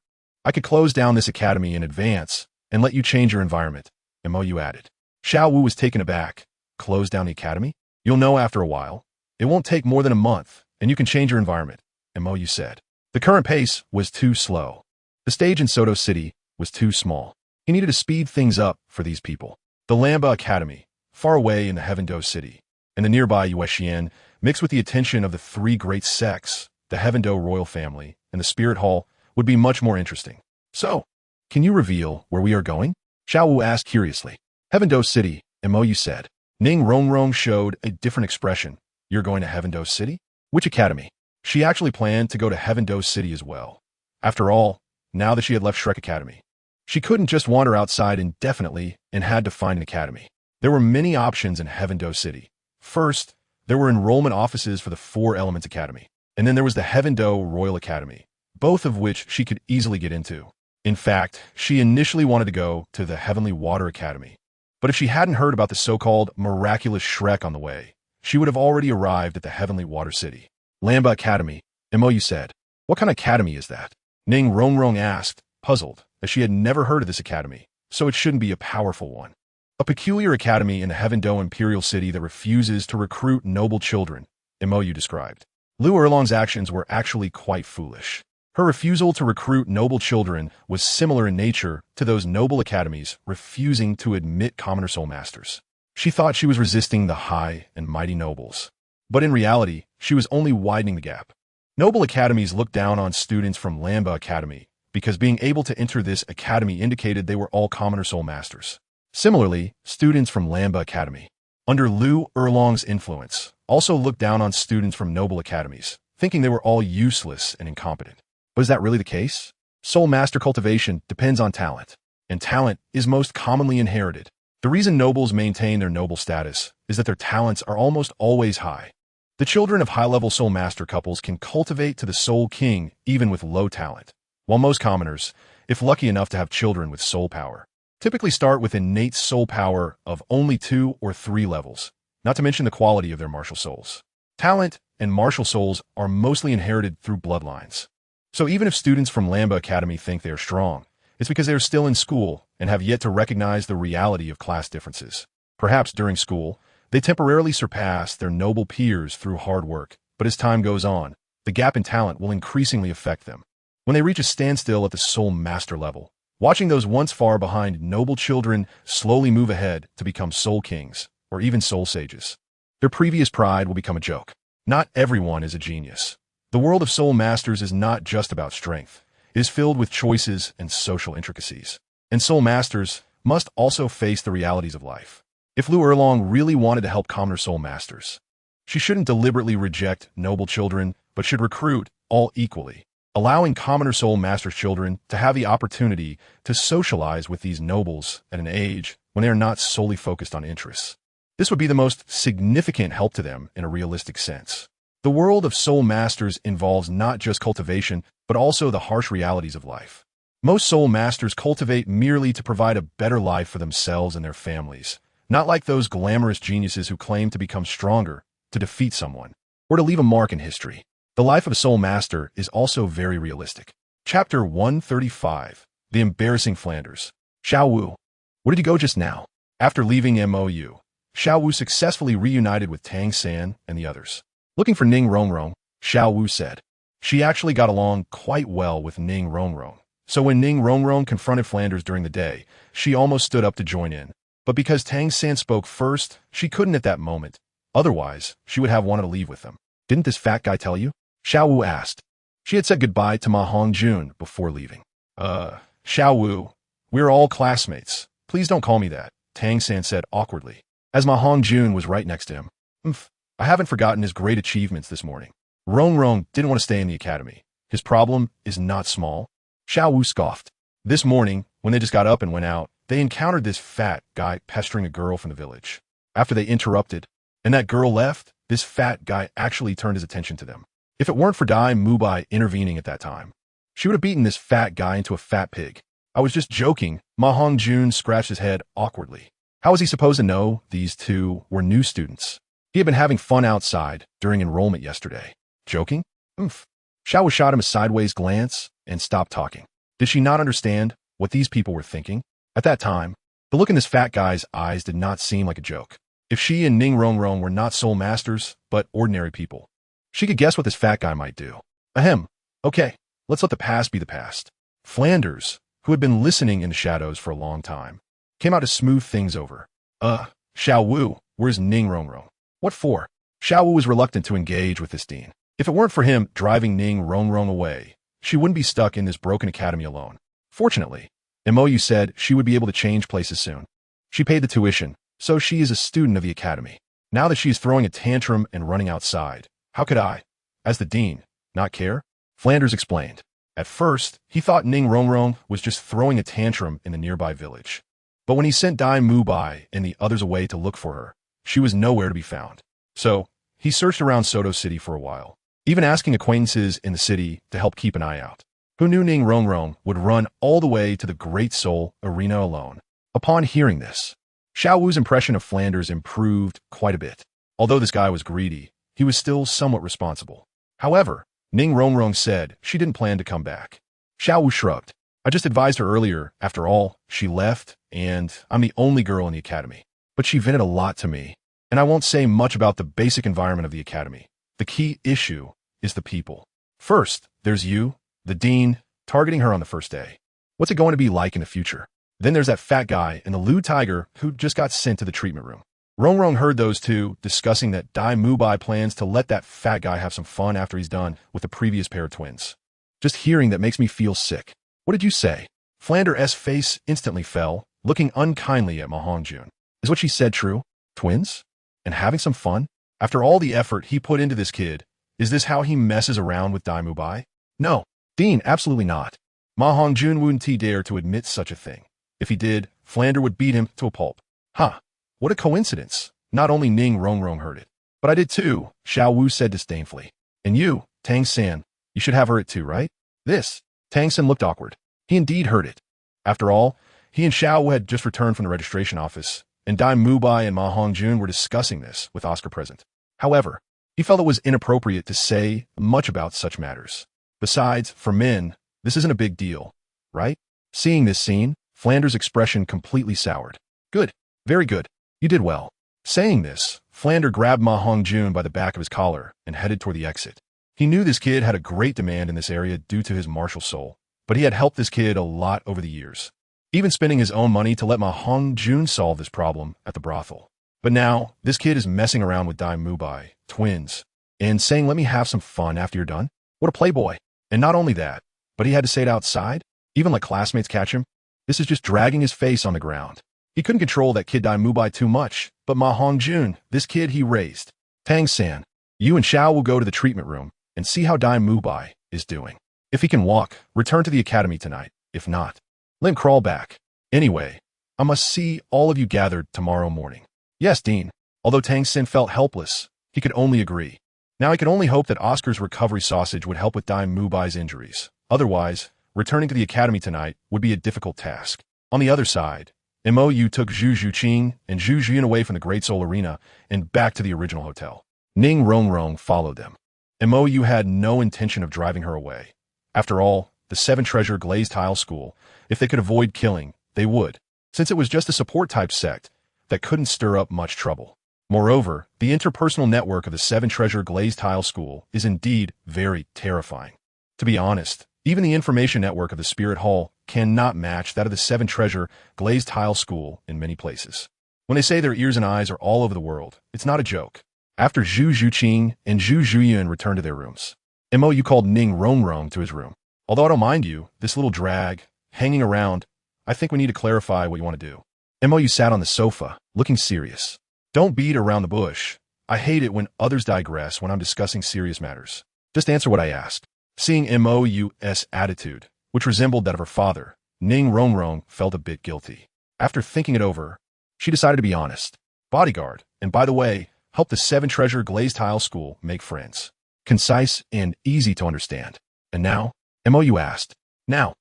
I could close down this academy in advance and let you change your environment, Mo added. Xiao Wu was taken aback. Close down the academy? You'll know after a while. It won't take more than a month, and you can change your environment, Mo said. The current pace was too slow. The stage in Soto City was too small. He needed to speed things up for these people. The Lamba Academy, far away in the Heavendo City, and the nearby Yuexian, mixed with the attention of the 3 great sects, the Heavendo royal family, and the Spirit Hall, would be much more interesting. So, can you reveal where we are going? Xiao Wu asked curiously. Heavendo City, Mo said. Ning Rongrong showed a different expression. You're going to Heavendo City? Which academy? She actually planned to go to Heaven-Do City as well. After all, now that she had left Shrek Academy, she couldn't just wander outside indefinitely and had to find an academy. There were many options in Heaven-Do City. First, there were enrollment offices for the Four Elements Academy, and then there was the Heaven-Do Royal Academy, both of which she could easily get into. In fact, she initially wanted to go to the Heavenly Water Academy, but if she hadn't heard about the so-called miraculous Shrek on the way, she would have already arrived at the Heavenly Water City. Lamba Academy, Mou said. What kind of academy is that? Ning Rongrong asked, puzzled, as she had never heard of this academy, so it shouldn't be a powerful one. A peculiar academy in the Heaven-Do Imperial City that refuses to recruit noble children, Mou described. Lu Erlong's actions were actually quite foolish. Her refusal to recruit noble children was similar in nature to those noble academies refusing to admit commoner soul masters. She thought she was resisting the high and mighty nobles, but in reality, she was only widening the gap. Noble academies looked down on students from Lamba Academy because being able to enter this academy indicated they were all commoner soul masters. Similarly, students from Lamba Academy, under Lu Erlong's influence, also looked down on students from noble academies, thinking they were all useless and incompetent. But is that really the case? Soul master cultivation depends on talent, and talent is most commonly inherited. The reason nobles maintain their noble status is that their talents are almost always high. The children of high-level soul master couples can cultivate to the soul king even with low talent, while most commoners, if lucky enough to have children with soul power, typically start with innate soul power of only 2 or 3 levels, not to mention the quality of their martial souls. Talent and martial souls are mostly inherited through bloodlines. So even if students from Lamba Academy think they are strong, it's because they are still in school and have yet to recognize the reality of class differences. Perhaps during school, they temporarily surpass their noble peers through hard work, but as time goes on, the gap in talent will increasingly affect them. When they reach a standstill at the soul master level, watching those once far behind noble children slowly move ahead to become soul kings or even soul sages, their previous pride will become a joke. Not everyone is a genius. The world of soul masters is not just about strength. It is filled with choices and social intricacies. And soul masters must also face the realities of life. If Lu Erlong really wanted to help commoner soul masters, she shouldn't deliberately reject noble children, but should recruit all equally, allowing commoner soul masters' children to have the opportunity to socialize with these nobles at an age when they are not solely focused on interests. This would be the most significant help to them in a realistic sense. The world of soul masters involves not just cultivation, but also the harsh realities of life. Most soul masters cultivate merely to provide a better life for themselves and their families, not like those glamorous geniuses who claim to become stronger to defeat someone or to leave a mark in history. The life of a soul master is also very realistic. Chapter 135, The Embarrassing Flanders. Xiao Wu. Where did you go just now? After leaving MOU, Xiao Wu successfully reunited with Tang San and the others. Looking for Ning Rongrong, Xiao Wu said. She actually got along quite well with Ning Rongrong, so when Ning Rongrong confronted Flanders during the day, she almost stood up to join in. But because Tang San spoke first, she couldn't at that moment. Otherwise, she would have wanted to leave with them. Didn't this fat guy tell you? Xiao Wu asked. She had said goodbye to Ma Hongjun before leaving. Xiao Wu, we're all classmates. Please don't call me that, Tang San said awkwardly, as Ma Hongjun was right next to him. I haven't forgotten his great achievements this morning. Rongrong didn't want to stay in the academy. His problem is not small. Xiao Wu scoffed. This morning, when they just got up and went out, they encountered this fat guy pestering a girl from the village. After they interrupted, and that girl left, this fat guy actually turned his attention to them. If it weren't for Dai Mubai intervening at that time, she would have beaten this fat guy into a fat pig. I was just joking. Ma Hongjun scratched his head awkwardly. How was he supposed to know these two were new students? He had been having fun outside during enrollment yesterday. Joking? Xiao Wu shot him a sideways glance and stopped talking. Did she not understand what these people were thinking? At that time, the look in this fat guy's eyes did not seem like a joke. If she and Ning Rongrong were not soul masters, but ordinary people, she could guess what this fat guy might do. Ahem. Okay, let's let the past be the past. Flanders, who had been listening in the shadows for a long time, came out to smooth things over. Xiao Wu, where's Ning Rongrong? What for? Xiao Wu was reluctant to engage with this dean. If it weren't for him driving Ning Rongrong away, she wouldn't be stuck in this broken academy alone. Fortunately, MOU said she would be able to change places soon. She paid the tuition, so she is a student of the academy. Now that she is throwing a tantrum and running outside, how could I, as the dean, Not care? Flanders explained. At first, he thought Ning Rongrong was just throwing a tantrum in the nearby village. But when he sent Dai Mubai and the others away to look for her, she was nowhere to be found. So, he searched around Soto City for a while, even asking acquaintances in the city to help keep an eye out. Who knew Ning Rongrong would run all the way to the Great Soul Arena alone? Upon hearing this, Xiao Wu's impression of Flanders improved quite a bit. Although this guy was greedy, he was still somewhat responsible. However, Ning Rongrong said she didn't plan to come back. Xiao Wu shrugged. I just advised her earlier. After all, she left, and I'm the only girl in the academy. But she vented a lot to me, and I won't say much about the basic environment of the academy. The key issue is the people. First, there's you, the dean, targeting her on the first day. What's it going to be like in the future? Then there's that fat guy and the Lu Tiger who just got sent to the treatment room. Rongrong heard those two discussing that Dai Mubai plans to let that fat guy have some fun after he's done with the previous pair of twins. Just hearing that makes me feel sick. What did you say? Flanders' face instantly fell, looking unkindly at Ma Hongjun. Is what she said true? Twins? And having some fun? After all the effort he put into this kid, is this how he messes around with Dai Mubai? No, Dean, absolutely not. Ma Hongjun wouldn't dare to admit such a thing. If he did, Flanders would beat him to a pulp. Huh. What a coincidence. Not only Ning Rongrong heard it, but I did too, Xiao Wu said disdainfully. And you, Tang San, you should have heard it too, right? This. Tang San looked awkward. He indeed heard it. After all, he and Xiao Wu had just returned from the registration office, and Dai Mubai and Ma Hongjun were discussing this with Oscar present. However, he felt it was inappropriate to say much about such matters. Besides, for men, this isn't a big deal, right? Seeing this scene, Flanders' expression completely soured. Good. Very good. You did well. Saying this, Flanders grabbed Ma Hongjun by the back of his collar and headed toward the exit. He knew this kid had a great demand in this area due to his martial soul, but he had helped this kid a lot over the years, even spending his own money to let Ma Hongjun solve this problem at the brothel. But now, this kid is messing around with Dai Mubai, twins, and saying, let me have some fun after you're done. What a playboy. And not only that, but he had to say it outside, even let classmates catch him. This is just dragging his face on the ground. He couldn't control that kid Dai Mubai too much, but Ma Hongjun, this kid he raised. Tang San, you and Xiao will go to the treatment room and see how Dai Mubai is doing. If he can walk, return to the academy tonight. If not, let him crawl back. Anyway, I must see all of you gathered tomorrow morning. Yes, Dean. Although Tang San felt helpless, he could only agree. Now he could only hope that Oscar's recovery sausage would help with Dai Mubai's injuries. Otherwise, returning to the academy tonight would be a difficult task. On the other side, MOU took Zhu Zhuqing and Zhu Zhuyun away from the Great Soul Arena and back to the original hotel. Ning Rongrong followed them. MOU had no intention of driving her away. After all, the Seven Treasure Glazed Tile School, if they could avoid killing, they would, since it was just a support-type sect that couldn't stir up much trouble. Moreover, the interpersonal network of the Seven Treasure Glazed Tile School is indeed very terrifying. To be honest, even the information network of the Spirit Hall cannot match that of the Seven Treasure Glazed Tile School in many places. When they say their ears and eyes are all over the world, it's not a joke. After Zhu Zhuqing and Zhu Zhuyun returned to their rooms, MOU called Ning Rongrong to his room. Although I don't mind you, this little drag, hanging around, I think we need to clarify what you want to do. MOU sat on the sofa, looking serious. Don't beat around the bush. I hate it when others digress when I'm discussing serious matters. Just answer what I ask. Seeing MOU's attitude, which resembled that of her father, Ning Rongrong felt a bit guilty. After thinking it over, she decided to be honest. Bodyguard, and by the way, help the Seven Treasure Glazed Tile School make friends. Concise and easy to understand. And now, MOU asked. Now.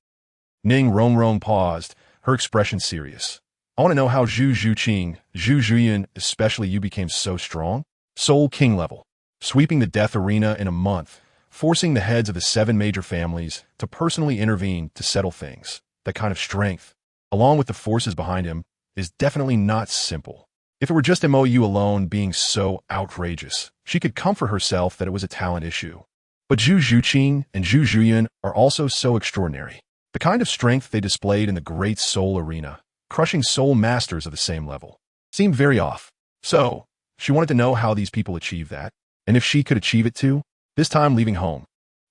Ning Rongrong paused, her expression serious. I want to know how Zhu Zhuqing, Zhu Zhuyun, especially you became so strong. Soul King level. Sweeping the death arena in a month, forcing the heads of the 7 major families to personally intervene to settle things. That kind of strength, along with the forces behind him, is definitely not simple. If it were just MOU alone being so outrageous, she could comfort herself that it was a talent issue. But Zhu Zhuqing and Zhu Zhuyun are also so extraordinary. The kind of strength they displayed in the Great Soul Arena, crushing soul masters of the same level, seemed very off. So, she wanted to know how these people achieve that, and if she could achieve it too. This time leaving home,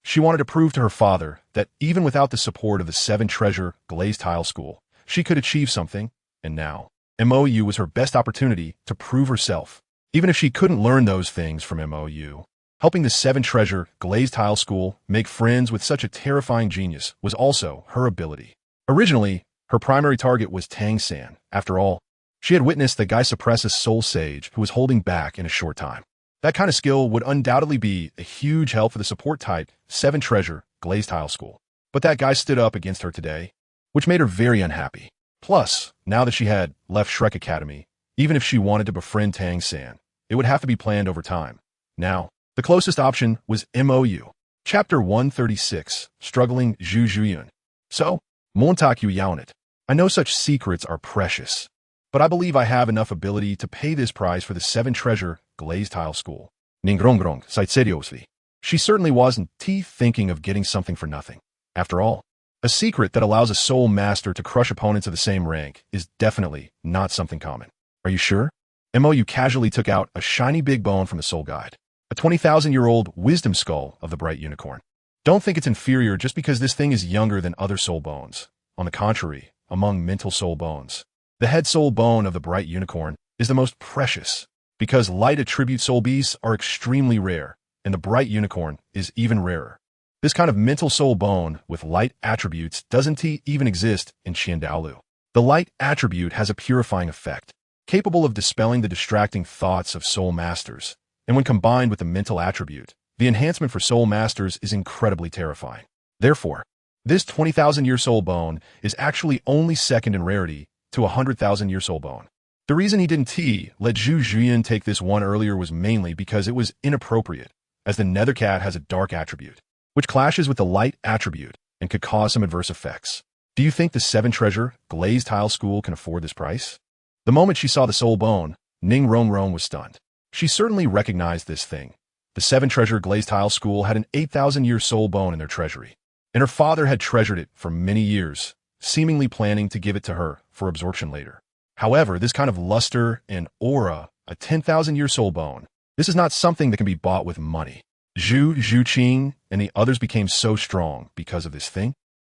she wanted to prove to her father that even without the support of the Seven Treasure Glazed Tile School, she could achieve something, and now, MOU was her best opportunity to prove herself. Even if she couldn't learn those things from MOU, Helping the seven-treasure glazed tile school make friends with such a terrifying genius was also her ability. Originally, her primary target was Tang-san. After all, she had witnessed the guy suppress a soul sage who was holding back in a short time. That kind of skill would undoubtedly be a huge help for the support-type seven-treasure glazed tile school. But that guy stood up against her today, which made her very unhappy. Plus, now that she had left Shrek Academy, even if she wanted to befriend Tang-san, it would have to be planned over time. Now, the closest option was MOU. Chapter 136, Struggling Zhu Zhuyun. So, Montaku Yaonet. I know such secrets are precious, but I believe I have enough ability to pay this price for the seven-treasure glazed tile school. Ningrongrong, Saitseriosvi. She certainly wasn't thinking of getting something for nothing. After all, a secret that allows a soul master to crush opponents of the same rank is definitely not something common. Are you sure? MOU casually took out a shiny big bone from the soul guide. A 20,000-year-old wisdom skull of the bright unicorn. Don't think it's inferior just because this thing is younger than other soul bones. On the contrary, among mental soul bones, the head soul bone of the bright unicorn is the most precious, because light attribute soul beasts are extremely rare, and the bright unicorn is even rarer. This kind of mental soul bone with light attributes doesn't even exist in Dalu. The light attribute has a purifying effect, capable of dispelling the distracting thoughts of soul masters, and when combined with the mental attribute, the enhancement for soul masters is incredibly terrifying. Therefore, this 20,000-year soul bone is actually only second in rarity to a 100,000-year soul bone. The reason he didn't let Zhu Zhuyun take this one earlier was mainly because it was inappropriate, as the Nethercat has a dark attribute, which clashes with the light attribute and could cause some adverse effects. Do you think the seven-treasure glazed tile school can afford this price? The moment she saw the soul bone, Ning Rongrong was stunned. She certainly recognized this thing. The seven-treasure glazed tile school had an 8,000-year soul bone in their treasury, and her father had treasured it for many years, seemingly planning to give it to her for absorption later. However, this kind of luster and aura, a 10,000-year soul bone, this is not something that can be bought with money. Zhu Zhuqing and the others became so strong because of this thing.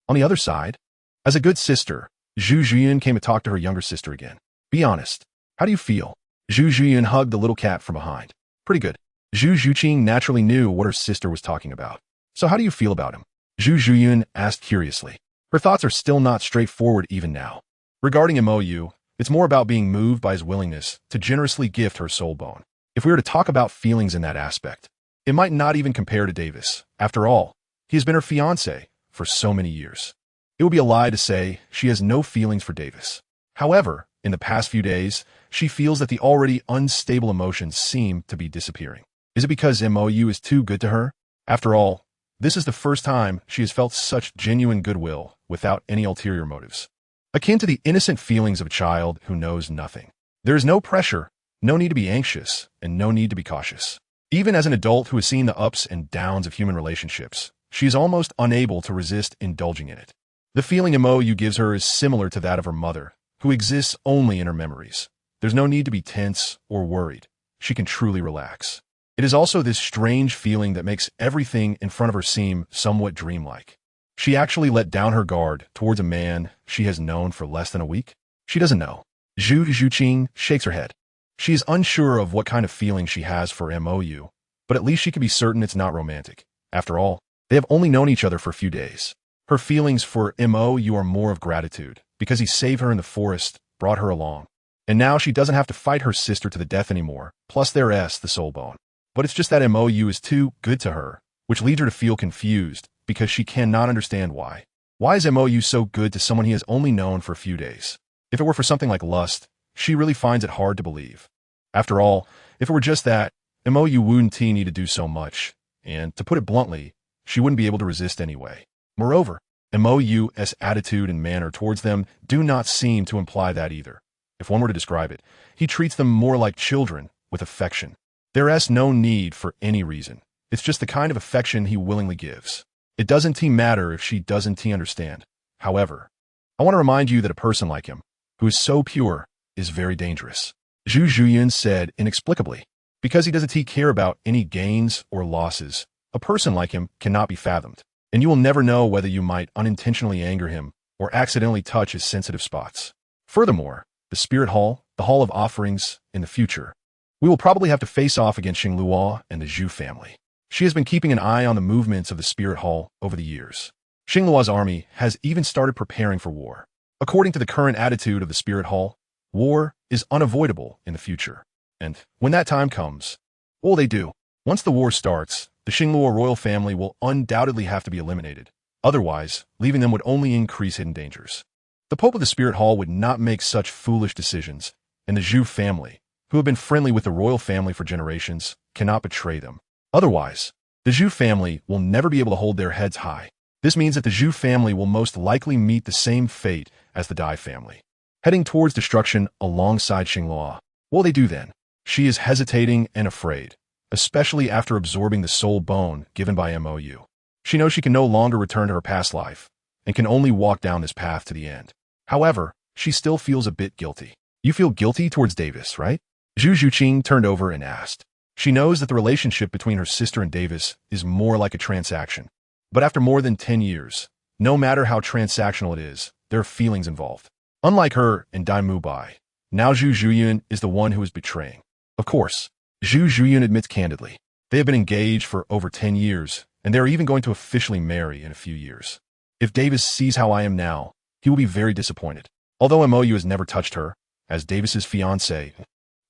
On the other side, as a good sister, Zhu Zhuyun came to talk to her younger sister again. Be honest. How do you feel? Zhu Zhuyun hugged the little cat from behind. Pretty good. Zhu Zhuqing naturally knew what her sister was talking about. So how do you feel about him? Zhu Zhuyun asked curiously. Her thoughts are still not straightforward even now. Regarding MOU, it's more about being moved by his willingness to generously gift her soul bone. If we were to talk about feelings in that aspect, it might not even compare to Davis. After all, he has been her fiancé for so many years. It would be a lie to say she has no feelings for Davis. However, in the past few days, she feels that the already unstable emotions seem to be disappearing. Is it because MOU is too good to her? After all, this is the first time she has felt such genuine goodwill without any ulterior motives. Akin to the innocent feelings of a child who knows nothing. There is no pressure, no need to be anxious, and no need to be cautious. Even as an adult who has seen the ups and downs of human relationships, she is almost unable to resist indulging in it. The feeling MOU gives her is similar to that of her mother, who exists only in her memories. There's no need to be tense or worried. She can truly relax. It is also this strange feeling that makes everything in front of her seem somewhat dreamlike. She actually let down her guard towards a man she has known for less than a week. She doesn't know. Zhu Zhuqing shakes her head. She is unsure of what kind of feeling she has for MOU, but at least she can be certain it's not romantic. After all, they have only known each other for a few days. Her feelings for MOU are more of gratitude, because he saved her in the forest, brought her along. And now she doesn't have to fight her sister to the death anymore, plus there's the soul bone. But it's just that MOU is too good to her, which leads her to feel confused, because she cannot understand why. Why is MOU so good to someone he has only known for a few days? If it were for something like lust, she really finds it hard to believe. After all, if it were just that, MOU wouldn't need to do so much, and, to put it bluntly, she wouldn't be able to resist anyway. Moreover, MOU's attitude and manner towards them do not seem to imply that either. If one were to describe it, he treats them more like children, with affection. There's no need for any reason. It's just the kind of affection he willingly gives. It doesn't matter if she doesn't understand. However, I want to remind you that a person like him, who is so pure, is very dangerous. Zhu Zhuyun said inexplicably. Because he doesn't care about any gains or losses, a person like him cannot be fathomed, and you will never know whether you might unintentionally anger him or accidentally touch his sensitive spots. Furthermore, the Spirit Hall, the Hall of Offerings, in the future, we will probably have to face off against Xingluo and the Zhu family. She has been keeping an eye on the movements of the Spirit Hall over the years. Xingluo's army has even started preparing for war. According to the current attitude of the Spirit Hall, war is unavoidable in the future. And when that time comes, what will they do? Once the war starts, the Xingluo royal family will undoubtedly have to be eliminated. Otherwise, leaving them would only increase hidden dangers. The Pope of the Spirit Hall would not make such foolish decisions, and the Zhu family, who have been friendly with the royal family for generations, cannot betray them. Otherwise, the Zhu family will never be able to hold their heads high. This means that the Zhu family will most likely meet the same fate as the Dai family, heading towards destruction alongside Xingluo. What will they do then? She is hesitating and afraid, especially after absorbing the soul bone given by Mou. She knows she can no longer return to her past life, and can only walk down this path to the end. However, she still feels a bit guilty. You feel guilty towards Davis, right? Zhu Zhuqing turned over and asked. She knows that the relationship between her sister and Davis is more like a transaction. But after more than 10 years, no matter how transactional it is, there are feelings involved. Unlike her and Dai Mubai, now Zhu Zhuyun is the one who is betraying. Of course, Zhu Zhuyun admits candidly. They have been engaged for over 10 years, and they are even going to officially marry in a few years. If Davis sees how I am now, he will be very disappointed. Although Mou has never touched her, as Davis's fiancée,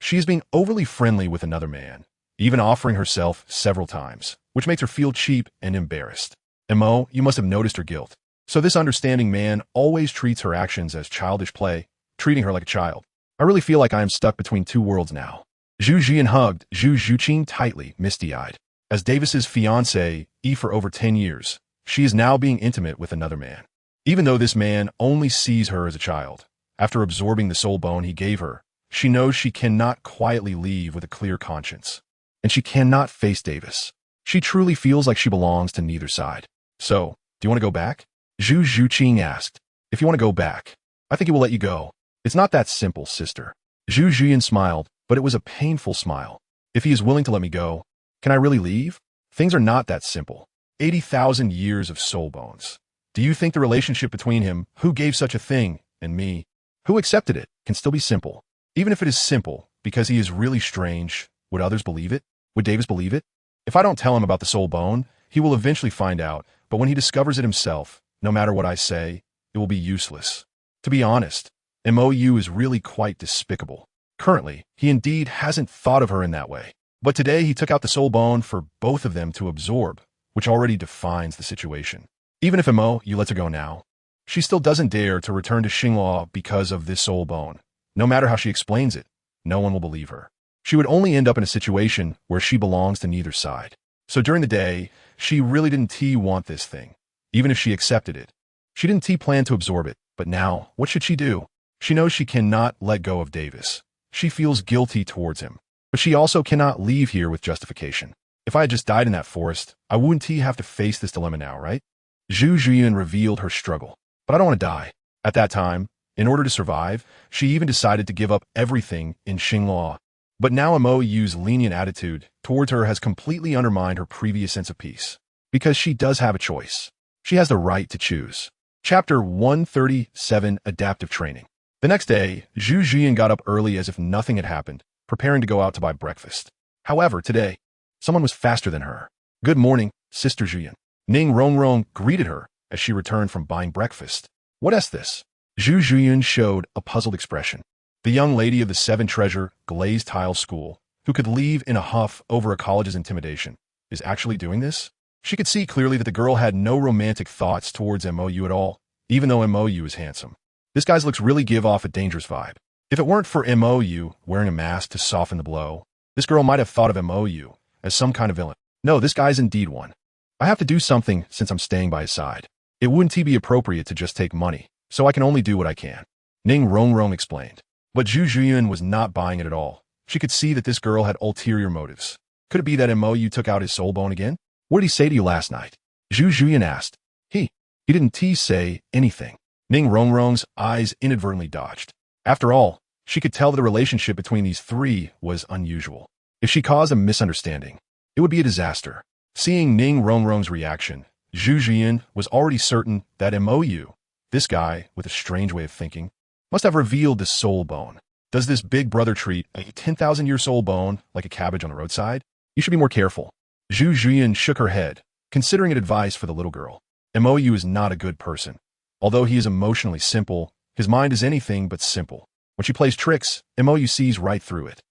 she is being overly friendly with another man, even offering herself several times, which makes her feel cheap and embarrassed. Mou, you must have noticed her guilt. So this understanding man always treats her actions as childish play, treating her like a child. I really feel like I am stuck between two worlds now. Zhu Jian hugged Zhu Zhuqing tightly, misty-eyed. As Davis's fiancée, for over 10 years, she is now being intimate with another man. Even though this man only sees her as a child, after absorbing the soul bone he gave her, she knows she cannot quietly leave with a clear conscience. And she cannot face Davis. She truly feels like she belongs to neither side. So, do you want to go back? Zhu Zhuqing asked. If you want to go back, I think he will let you go. It's not that simple, sister. Zhu Zhuyan smiled, but it was a painful smile. If he is willing to let me go, can I really leave? Things are not that simple. 80,000 years of soul bones. Do you think the relationship between him, who gave such a thing, and me, who accepted it, can still be simple? Even if it is simple, because he is really strange, would others believe it? Would Davis believe it? If I don't tell him about the soul bone, he will eventually find out, but when he discovers it himself, no matter what I say, it will be useless. To be honest, Mou is really quite despicable. Currently, he indeed hasn't thought of her in that way. But today he took out the soul bone for both of them to absorb, which already defines the situation. Even if Mou lets her go now, she still doesn't dare to return to Xingluo because of this soul bone. No matter how she explains it, no one will believe her. She would only end up in a situation where she belongs to neither side. So during the day, she really didn't want this thing, even if she accepted it. She didn't plan to absorb it, but now, what should she do? She knows she cannot let go of Davis. She feels guilty towards him, but she also cannot leave here with justification. If I had just died in that forest, I wouldn't have to face this dilemma now, right? Zhu Zhuyan revealed her struggle. But I don't want to die. At that time, in order to survive, she even decided to give up everything in Xingluo. But now Mou's lenient attitude towards her has completely undermined her previous sense of peace. Because she does have a choice. She has the right to choose. Chapter 137, Adaptive Training. The next day, Zhu Zhuyan got up early as if nothing had happened, preparing to go out to buy breakfast. However, today, someone was faster than her. Good morning, Sister Zhuyan. Ning Rongrong greeted her as she returned from buying breakfast. What is this? Zhu Zhuyan showed a puzzled expression. The young lady of the Seven Treasure glazed tile school, who could leave in a huff over a college's intimidation, is actually doing this? She could see clearly that the girl had no romantic thoughts towards Mou at all, even though Mou is handsome. This guy looks really give off a dangerous vibe. If it weren't for Mou wearing a mask to soften the blow, this girl might have thought of Mou as some kind of villain. No, this guy's indeed one. I have to do something since I'm staying by his side. It wouldn't be appropriate to just take money, so I can only do what I can. Ning Rongrong explained. But Zhu Zhuyan was not buying it at all. She could see that this girl had ulterior motives. Could it be that Mou took out his soul bone again? What did he say to you last night? Zhu Zhuyan asked. He didn't say anything. Ning Rongrong's eyes inadvertently dodged. After all, she could tell that the relationship between these three was unusual. If she caused a misunderstanding, it would be a disaster. Seeing Ning Rongrong's reaction, Zhu Zhuyan was already certain that Mou, this guy with a strange way of thinking, must have revealed the soul bone. Does this big brother treat a 10,000-year soul bone like a cabbage on the roadside? You should be more careful. Zhu Juyan shook her head, considering it advice for the little girl. Mou is not a good person. Although he is emotionally simple, his mind is anything but simple. When she plays tricks, Mou sees right through it.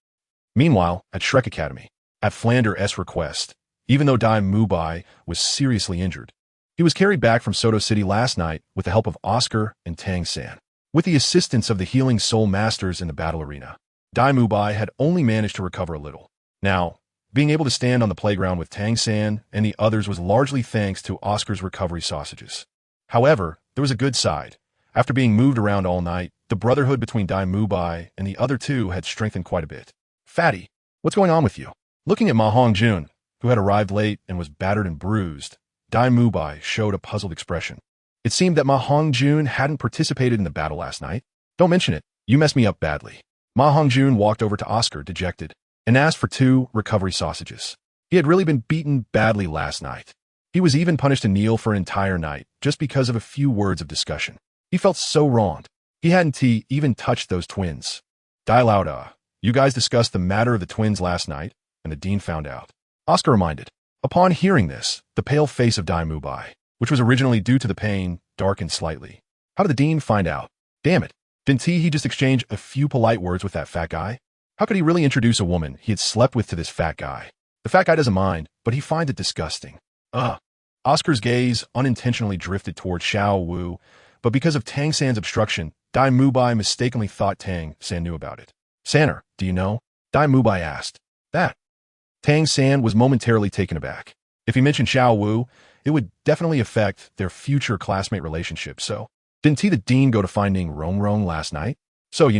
Meanwhile, at Shrek Academy, at Flander's request, even though Dai Mubai was seriously injured, he was carried back from Soto City last night with the help of Oscar and Tang San. With the assistance of the healing soul masters in the battle arena, Dai Mubai had only managed to recover a little. Now, being able to stand on the playground with Tang San and the others was largely thanks to Oscar's recovery sausages. However, there was a good side. After being moved around all night, the brotherhood between Dai Mubai and the other two had strengthened quite a bit. Fatty, what's going on with you? Looking at Ma Hongjun, who had arrived late and was battered and bruised, Dai Mubai showed a puzzled expression. It seemed that Ma Hongjun hadn't participated in the battle last night. Don't mention it. You messed me up badly. Ma Hongjun walked over to Oscar, dejected, and asked for 2 recovery sausages. He had really been beaten badly last night. He was even punished to kneel for an entire night just because of a few words of discussion. He felt so wronged. He hadn't even touched those twins. Dai Lauda, you guys discussed the matter of the twins last night, and the dean found out. Oscar reminded. Upon hearing this, the pale face of Dai Mubai, which was originally due to the pain, darkened slightly. How did the dean find out? Damn it. Didn't he just exchange a few polite words with that fat guy? How could he really introduce a woman he had slept with to this fat guy? The fat guy doesn't mind, but he finds it disgusting. Ugh. Oscar's gaze unintentionally drifted toward Xiao Wu, but because of Tang San's obstruction, Dai Mubai mistakenly thought Tang San knew about it. Saner, do you know? Dai Mubai asked. That. Tang San was momentarily taken aback. If he mentioned Xiao Wu, it would definitely affect their future classmate relationship, so didn't the dean go to find Ning Rongrong last night? So,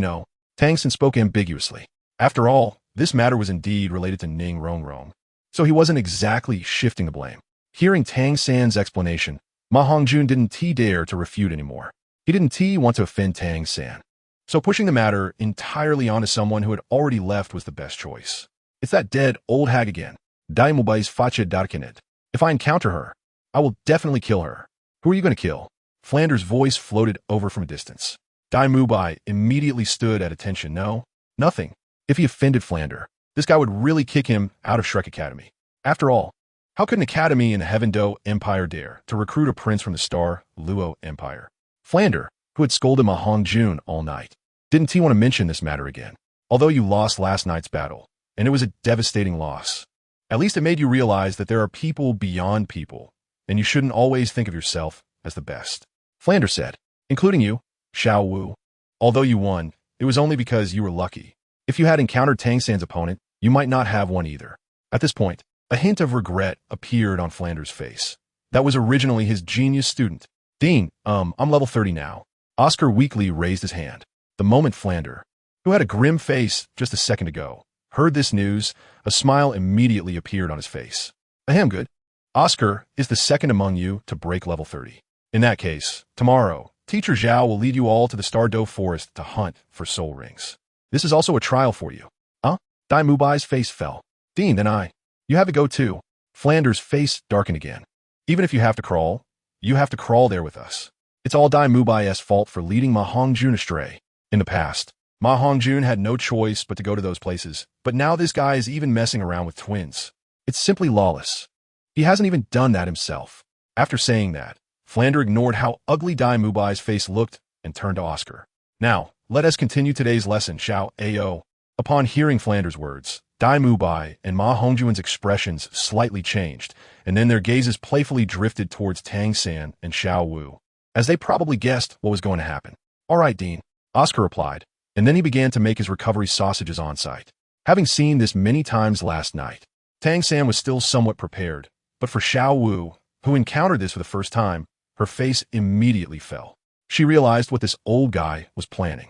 Tang San spoke ambiguously. After all, this matter was indeed related to Ning Rongrong, so he wasn't exactly shifting the blame. Hearing Tang San's explanation, Ma Hongjun didn't dare to refute anymore. He didn't want to offend Tang San. So pushing the matter entirely onto someone who had already left was the best choice. It's that dead old hag again, Dai Mubai's Facha Darkinet. If I encounter her, I will definitely kill her. Who are you going to kill? Flander's voice floated over from a distance. Dai Mubai immediately stood at attention. No, nothing. If he offended Flander, this guy would really kick him out of Shrek Academy. After all, how could an academy in the Heaven-Do Empire dare to recruit a prince from the Star Luo Empire? Flander, who had scolded Ma Hongjun all night, didn't he want to mention this matter again? Although you lost last night's battle, and it was a devastating loss, at least it made you realize that there are people beyond people, and you shouldn't always think of yourself as the best. Flander said, including you, Xiao Wu. Although you won, it was only because you were lucky. If you had encountered Tang San's opponent, you might not have won either. At this point, a hint of regret appeared on Flander's face. That was originally his genius student. Dean, I'm level 30 now. Oscar weakly raised his hand. The moment Flander, who had a grim face just a second ago, heard this news, a smile immediately appeared on his face. Ahem, good. Oscar is the second among you to break level 30. In that case, tomorrow, Teacher Zhao will lead you all to the Star-Do Forest to hunt for soul rings. This is also a trial for you. Huh? Dai Mubai's face fell. Dean, then you have to go too. Flander's face darkened again. Even if you have to crawl there with us. It's all Dai Mubai's fault for leading Ma Hongjun astray. In the past, Ma Hongjun had no choice but to go to those places, but now this guy is even messing around with twins. It's simply lawless. He hasn't even done that himself. After saying that, Flander ignored how ugly Dai Mubai's face looked and turned to Oscar. Now, let us continue today's lesson, Xiao Ao. Upon hearing Flander's words, Dai Mubai and Ma Hongjun's expressions slightly changed, and then their gazes playfully drifted towards Tang San and Xiao Wu, as they probably guessed what was going to happen. All right, Dean, Oscar replied, and then he began to make his recovery sausages on site. Having seen this many times last night, Tang San was still somewhat prepared, but for Xiao Wu, who encountered this for the first time, her face immediately fell. She realized what this old guy was planning.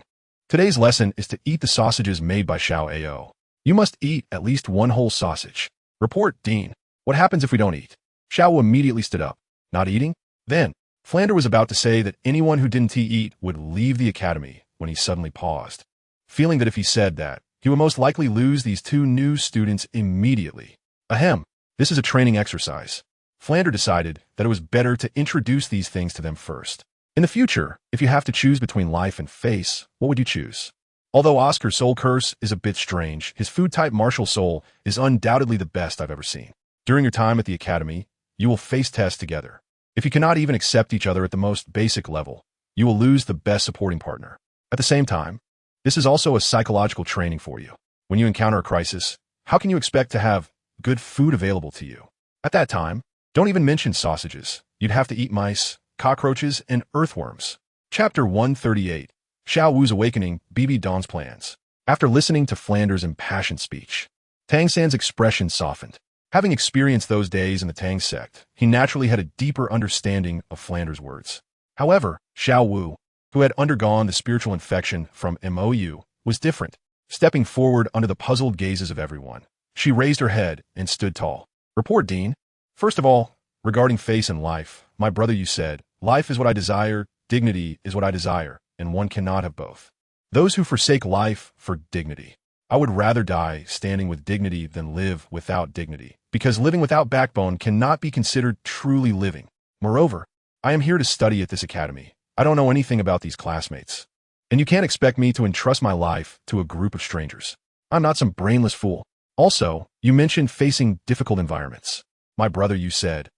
Today's lesson is to eat the sausages made by Xiao Ao. You must eat at least one whole sausage. Report, Dean. What happens if we don't eat? Xiao Wu immediately stood up. Not eating? Then, Flander was about to say that anyone who didn't eat would leave the academy when he suddenly paused, feeling that if he said that, he would most likely lose these 2 new students immediately. Ahem, this is a training exercise. Flander decided that it was better to introduce these things to them first. In the future, if you have to choose between life and face, what would you choose? Although Oscar's soul curse is a bit strange, his food-type martial soul is undoubtedly the best I've ever seen. During your time at the academy, you will face tests together. If you cannot even accept each other at the most basic level, you will lose the best supporting partner. At the same time, this is also a psychological training for you. When you encounter a crisis, how can you expect to have good food available to you? At that time, don't even mention sausages. You'd have to eat mice, cockroaches, and earthworms. Chapter 138. Xiao Wu's Awakening, BB Dong's Plans. After listening to Flanders' impassioned speech, Tang San's expression softened. Having experienced those days in the Tang sect, he naturally had a deeper understanding of Flanders' words. However, Xiao Wu, who had undergone the spiritual infection from MOU, was different. Stepping forward under the puzzled gazes of everyone, she raised her head and stood tall. Report, Dean. First of all, regarding face and life, my brother, you said, life is what I desire, dignity is what I desire, and one cannot have both. Those who forsake life for dignity. I would rather die standing with dignity than live without dignity, because living without backbone cannot be considered truly living. Moreover, I am here to study at this academy. I don't know anything about these classmates. And you can't expect me to entrust my life to a group of strangers. I'm not some brainless fool. Also, you mentioned facing difficult environments. My brother, you said,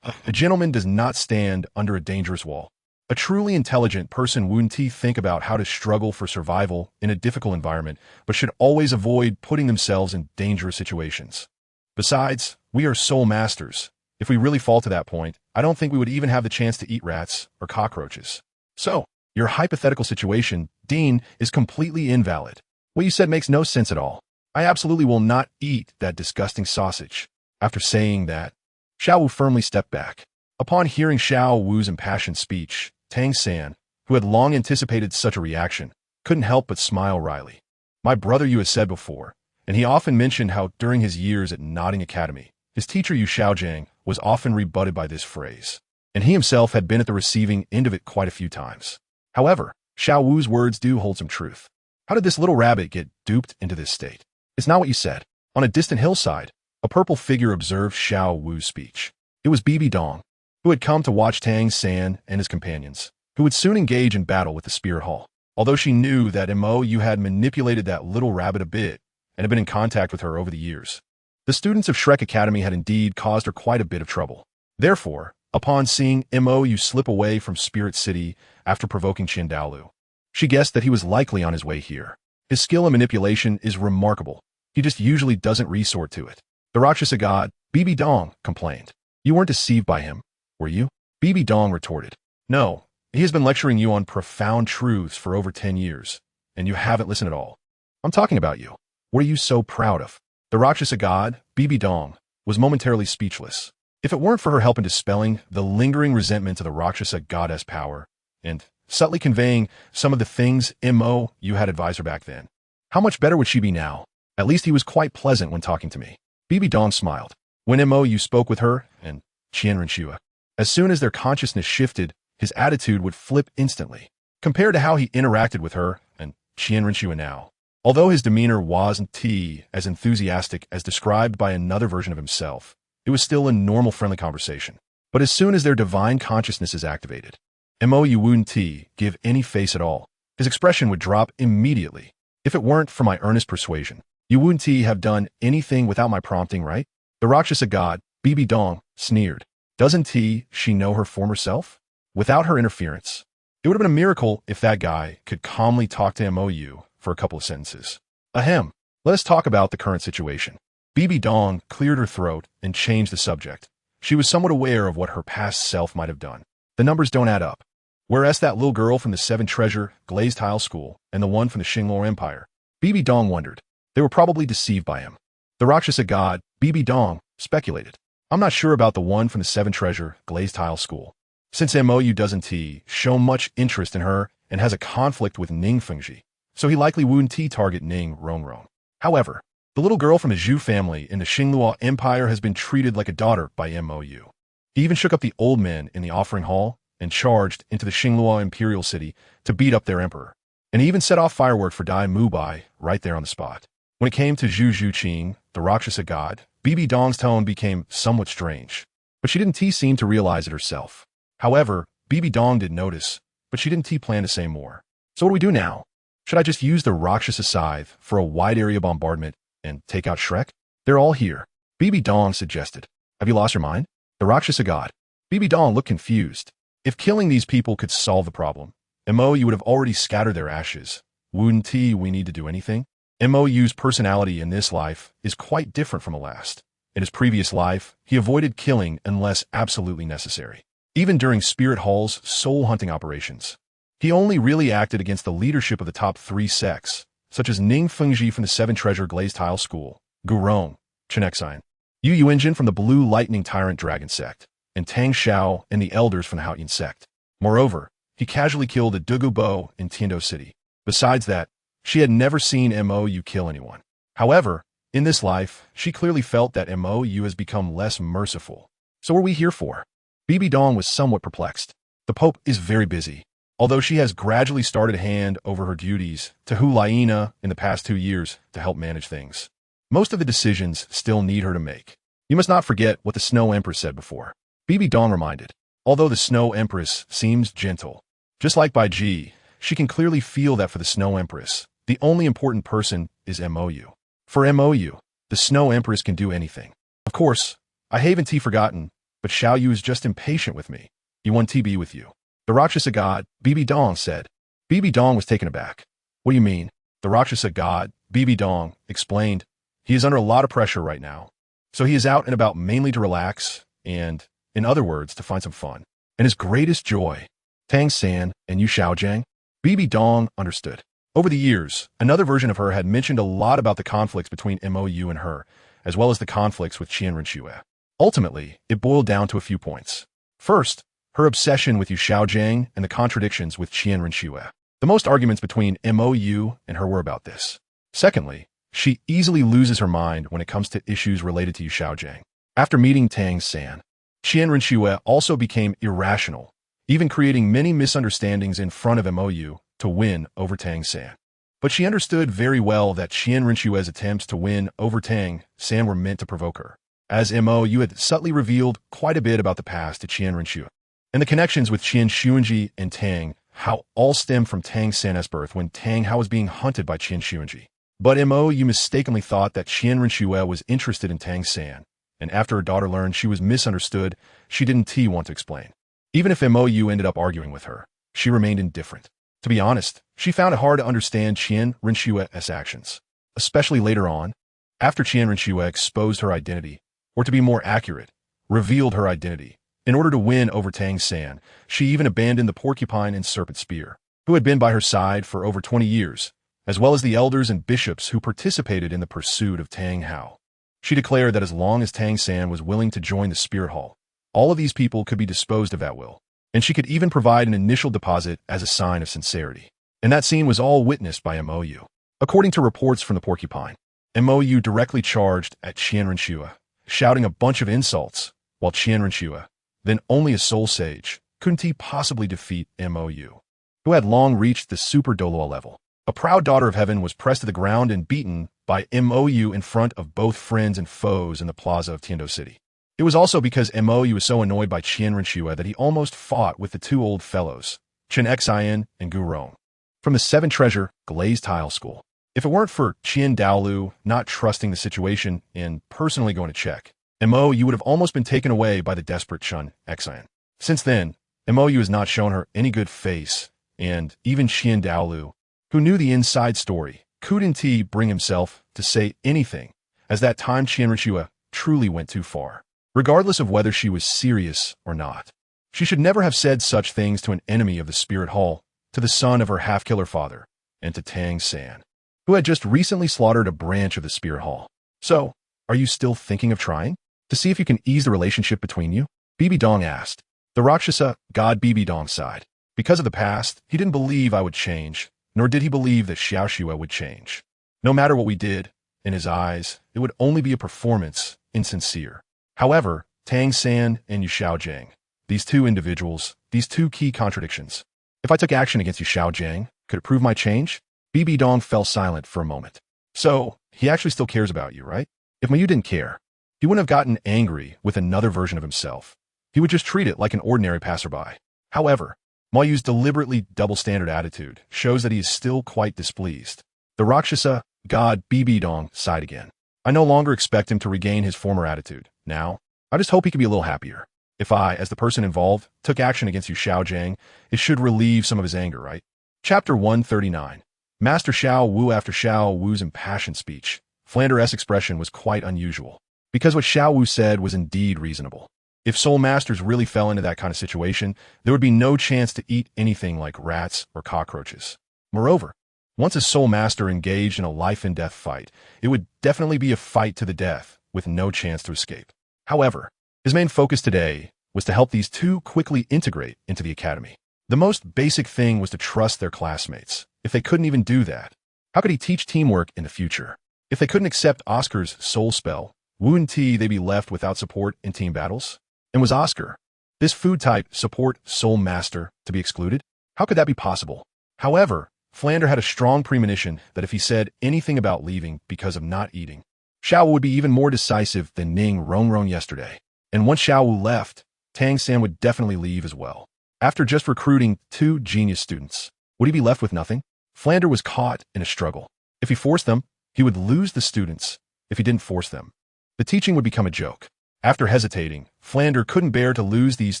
a gentleman does not stand under a dangerous wall. A truly intelligent person wouldn't think about how to struggle for survival in a difficult environment, but should always avoid putting themselves in dangerous situations. Besides, we are soul masters. If we really fall to that point, I don't think we would even have the chance to eat rats or cockroaches. So, your hypothetical situation, Dean, is completely invalid. What you said makes no sense at all. I absolutely will not eat that disgusting sausage. After saying that, Xiao Wu firmly stepped back. Upon hearing Xiao Wu's impassioned speech, Tang San, who had long anticipated such a reaction, couldn't help but smile wryly. My brother, you had said before, and he often mentioned how during his years at Notting Academy, his teacher Yu Xiaojiang was often rebutted by this phrase, and he himself had been at the receiving end of it quite a few times. However, Xiao Wu's words do hold some truth. How did this little rabbit get duped into this state? It's not what you said. On a distant hillside, a purple figure observed Xiao Wu's speech. It was BB Dong, who had come to watch Tang San and his companions, who would soon engage in battle with the Spirit Hall. Although she knew that MOU had manipulated that little rabbit a bit and had been in contact with her over the years, the students of Shrek Academy had indeed caused her quite a bit of trouble. Therefore, upon seeing MOU slip away from Spirit City after provoking Dalu, she guessed that he was likely on his way here. His skill in manipulation is remarkable. He just usually doesn't resort to it. The Rakshasa god, BB Dong, complained. You weren't deceived by him, were you? BB Dong retorted. No, he has been lecturing you on profound truths for over 10 years, and you haven't listened at all. I'm talking about you. What are you so proud of? The Rakshasa god, BB Dong, was momentarily speechless. If it weren't for her help in dispelling the lingering resentment of the Rakshasa goddess power, and subtly conveying some of the things you had advised her back then, how much better would she be now? At least he was quite pleasant when talking to me. BB Dong smiled. When you spoke with her, and Qian Renshua, as soon as their consciousness shifted, his attitude would flip instantly, compared to how he interacted with her and Qian Renshua now. Although his demeanor wasn't as enthusiastic as described by another version of himself, it was still a normal friendly conversation. But as soon as their divine consciousness is activated, MOU wouldn't give any face at all. His expression would drop immediately. If it weren't for my earnest persuasion, you wouldn't have done anything without my prompting, right? The Rakshasa god, BB Dong, sneered. Doesn't she know her former self? Without her interference, it would have been a miracle if that guy could calmly talk to MOU for a couple of sentences. Ahem, let us talk about the current situation. BB Dong cleared her throat and changed the subject. She was somewhat aware of what her past self might have done. The numbers don't add up. Whereas that little girl from the Seven Treasure Glazed Tile School and the one from the Xinglor Empire, BB Dong wondered. They were probably deceived by him. The Rakshasa god, BB Dong, speculated. I'm not sure about the one from the Seven Treasure Glazed Tile School, since MOU doesn't show much interest in her and has a conflict with Ning Fengji, so he likely wouldn't target Ning Rongrong. However, the little girl from the Zhu family in the Xinglua Empire has been treated like a daughter by MOU. He even shook up the old men in the offering hall and charged into the Xinglua Imperial City to beat up their emperor. And he even set off fireworks for Dai Mubai right there on the spot. When it came to Zhu Zhuqing, the Rakshasa god, BB Dong's tone became somewhat strange, but she didn't seem to realize it herself. However, BB Dong did notice, but she didn't plan to say more. So what do we do now? Should I just use the Rakshasa scythe for a wide area bombardment and take out Shrek? They're all here, BB Dong suggested. Have you lost your mind? The Rakshasa god. Bibi Dong looked confused. If killing these people could solve the problem, MO, you would have already scattered their ashes. Wouldn't we need to do anything? MOU's personality in this life is quite different from the last. In his previous life, he avoided killing unless absolutely necessary. Even during Spirit Hall's soul-hunting operations, he only really acted against the leadership of the top 3 sects, such as Ning Fengji from the Seven Treasure Glazed Tile School, Gurong, Chenexine, Yu Yuanjin from the Blue Lightning Tyrant Dragon Sect, and Tang Xiao and the Elders from the Haotian Sect. Moreover, he casually killed a Dugu Bo in Tiando City. Besides that, she had never seen MOU kill anyone. However, in this life, she clearly felt that MOU has become less merciful. So what are we here for? Bibi Dong was somewhat perplexed. The Pope is very busy. Although she has gradually started to hand over her duties to Hu Laina in the past 2 years to help manage things, most of the decisions still need her to make. You must not forget what the Snow Empress said before. Bibi Dong reminded. Although the Snow Empress seems gentle, just like Bai Ji, she can clearly feel that for the Snow Empress, the only important person is MOU. For MOU, the Snow Empress can do anything. Of course, I haven't forgotten, but Xiao Yu is just impatient with me. He wants to be with you. The Rakshasa god, Bibi Dong, said. Bibi Dong was taken aback. What do you mean? The Rakshasa god, Bibi Dong, explained. He is under a lot of pressure right now. So he is out and about mainly to relax and, in other words, to find some fun. And his greatest joy, Tang San and Yu Xiaojiang. Bibi Dong understood. Over the years, another version of her had mentioned a lot about the conflicts between MOU and her, as well as the conflicts with Qian Renxue. Ultimately, it boiled down to a few points. First, her obsession with Yu Xiaojiang and the contradictions with Qian Renxue. The most arguments between MOU and her were about this. Secondly, she easily loses her mind when it comes to issues related to Yu Xiaojiang. After meeting Tang San, Qian Renxue also became irrational, even creating many misunderstandings in front of MOU to win over Tang San. But she understood very well that Qian Renxue's attempts to win over Tang San were meant to provoke her, as MOU had subtly revealed quite a bit about the past to Qian Renxue. And the connections with Qian Xuanji and Tang Hao all stemmed from Tang San's birth when Tang Hao was being hunted by Qian Xuanji. But MOU mistakenly thought that Qian Renxue was interested in Tang San, and after her daughter learned she was misunderstood, she didn't want to explain. Even if MOU ended up arguing with her, she remained indifferent. To be honest, she found it hard to understand Qian Renxue's actions, especially later on, after Qian Renxue exposed her identity, or to be more accurate, revealed her identity. In order to win over Tang San, she even abandoned the porcupine and serpent spear, who had been by her side for over 20 years, as well as the elders and bishops who participated in the pursuit of Tang Hao. She declared that as long as Tang San was willing to join the Spirit Hall, all of these people could be disposed of at will, and she could even provide an initial deposit as a sign of sincerity. And that scene was all witnessed by MOU. According to reports from the porcupine, MOU directly charged at Qian Renxue, shouting a bunch of insults, while Qian Renxue, then only a soul sage, couldn't he possibly defeat MOU, who had long reached the super Douluo level. A proud daughter of heaven was pressed to the ground and beaten by MOU in front of both friends and foes in the plaza of Tiando City. It was also because MOU was so annoyed by Qian Renxue that he almost fought with the 2 old fellows, Chen Xian and Gurong, from the Seven Treasure Glazed Tile School. If it weren't for Qian Dalu not trusting the situation and personally going to check, MOU would have almost been taken away by the desperate Chen Xian. Since then, MOU has not shown her any good face, and even Qian Dalu, who knew the inside story, couldn't bring himself to say anything, as that time Qian Renxue truly went too far. Regardless of whether she was serious or not, she should never have said such things to an enemy of the Spirit Hall, to the son of her half-killer father, and to Tang San, who had just recently slaughtered a branch of the Spirit Hall. So, are you still thinking of trying? To see if you can ease the relationship between you? Bibi Dong asked. The Rakshasa god Bibi Dong sighed. Because of the past, he didn't believe I would change, nor did he believe that Xiao Xue would change. No matter what we did, in his eyes, it would only be a performance, insincere. However, Tang San and Yu Xiaojiang, these 2 individuals, these 2 key contradictions. If I took action against Yu Xiaojiang, could it prove my change? Bibi Dong fell silent for a moment. So, he actually still cares about you, right? If Mayu didn't care, he wouldn't have gotten angry with another version of himself. He would just treat it like an ordinary passerby. However, Mayu's deliberately double-standard attitude shows that he is still quite displeased. The Rakshasa god Bibi Dong sighed again. I no longer expect him to regain his former attitude. Now, I just hope he can be a little happier. If I, as the person involved, took action against you Xiao Jiang, it should relieve some of his anger, right? Chapter 139. Master Xiao Wu. After Xiao Wu's impassioned speech, Flander's expression was quite unusual, because what Xiao Wu said was indeed reasonable. If soul masters really fell into that kind of situation, there would be no chance to eat anything like rats or cockroaches. Moreover, once a soul master engaged in a life-and-death fight, it would definitely be a fight to the death, with no chance to escape. However, his main focus today was to help these two quickly integrate into the academy. The most basic thing was to trust their classmates. If they couldn't even do that, how could he teach teamwork in the future? If they couldn't accept Oscar's soul spell, wouldn't they be left without support in team battles? And was Oscar, this food-type support soul master, to be excluded? How could that be possible? However, Flander had a strong premonition that if he said anything about leaving because of not eating, Xiao Wu would be even more decisive than Ning Rongrong yesterday. And once Xiao Wu left, Tang San would definitely leave as well. After just recruiting 2 genius students, would he be left with nothing? Flander was caught in a struggle. If he forced them, he would lose the students. If he didn't force them, the teaching would become a joke. After hesitating, Flander couldn't bear to lose these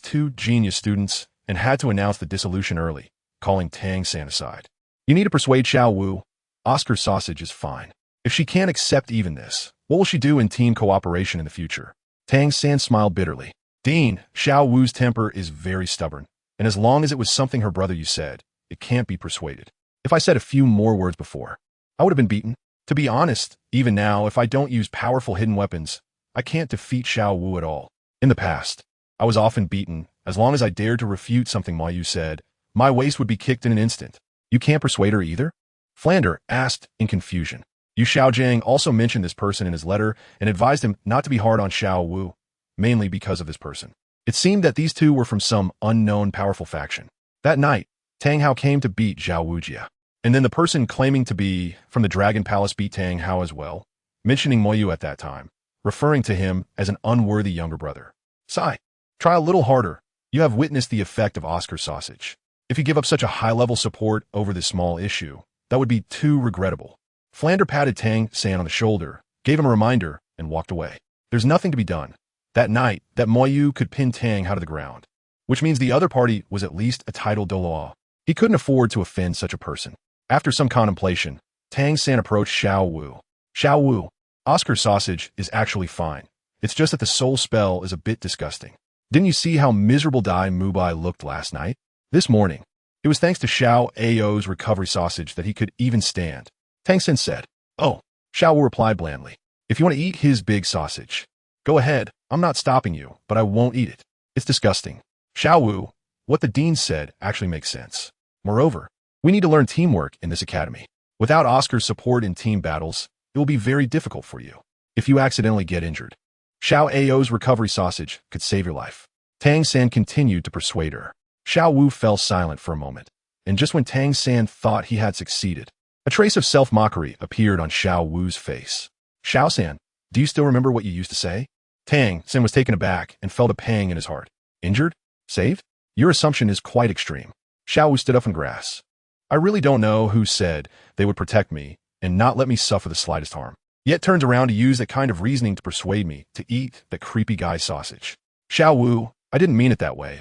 2 genius students and had to announce the dissolution early, calling Tang San aside. You need to persuade Xiao Wu. Oscar's sausage is fine. If she can't accept even this, what will she do in team cooperation in the future? Tang San smiled bitterly. Dean, Xiao Wu's temper is very stubborn, and as long as it was something her brother you said, it can't be persuaded. If I said a few more words before, I would have been beaten. To be honest, even now, if I don't use powerful hidden weapons, I can't defeat Xiao Wu at all. In the past, I was often beaten. As long as I dared to refute something Ma Yu said, my waist would be kicked in an instant. You can't persuade her either? Flander asked in confusion. Yu Xiaojiang also mentioned this person in his letter and advised him not to be hard on Xiao Wu, mainly because of this person. It seemed that these two were from some unknown powerful faction. That night, Tang Hao came to beat Zhao Wujia, and then the person claiming to be from the Dragon Palace beat Tang Hao as well, mentioning Mo Yu at that time, referring to him as an unworthy younger brother. Sigh, try a little harder. You have witnessed the effect of Oscar's sausage. If you give up such a high-level support over this small issue, that would be too regrettable. Flander patted Tang San on the shoulder, gave him a reminder, and walked away. There's nothing to be done. That night, that Mo Yu could pin Tang out of the ground, which means the other party was at least a titled Douluo. He couldn't afford to offend such a person. After some contemplation, Tang San approached Xiao Wu. Xiao Wu, Oscar's sausage is actually fine. It's just that the soul spell is a bit disgusting. Didn't you see how miserable Dai Mubai looked last night? This morning, it was thanks to Xiao Ao's recovery sausage that he could even stand. Tang San said, "Oh," Xiao Wu replied blandly. "If you want to eat his big sausage, go ahead. I'm not stopping you, but I won't eat it. It's disgusting." Xiao Wu, what the dean said actually makes sense. Moreover, we need to learn teamwork in this academy. Without Oscar's support in team battles, it will be very difficult for you. If you accidentally get injured, Xiao Ao's recovery sausage could save your life. Tang San continued to persuade her. Xiao Wu fell silent for a moment, and just when Tang San thought he had succeeded, a trace of self-mockery appeared on Xiao Wu's face. "Xiao San, do you still remember what you used to say?" Tang San was taken aback and felt a pang in his heart. "Injured? Saved? Your assumption is quite extreme." Xiao Wu stood up from grass. "I really don't know who said they would protect me and not let me suffer the slightest harm, yet turns around to use that kind of reasoning to persuade me to eat that creepy guy's sausage." "Xiao Wu, I didn't mean it that way,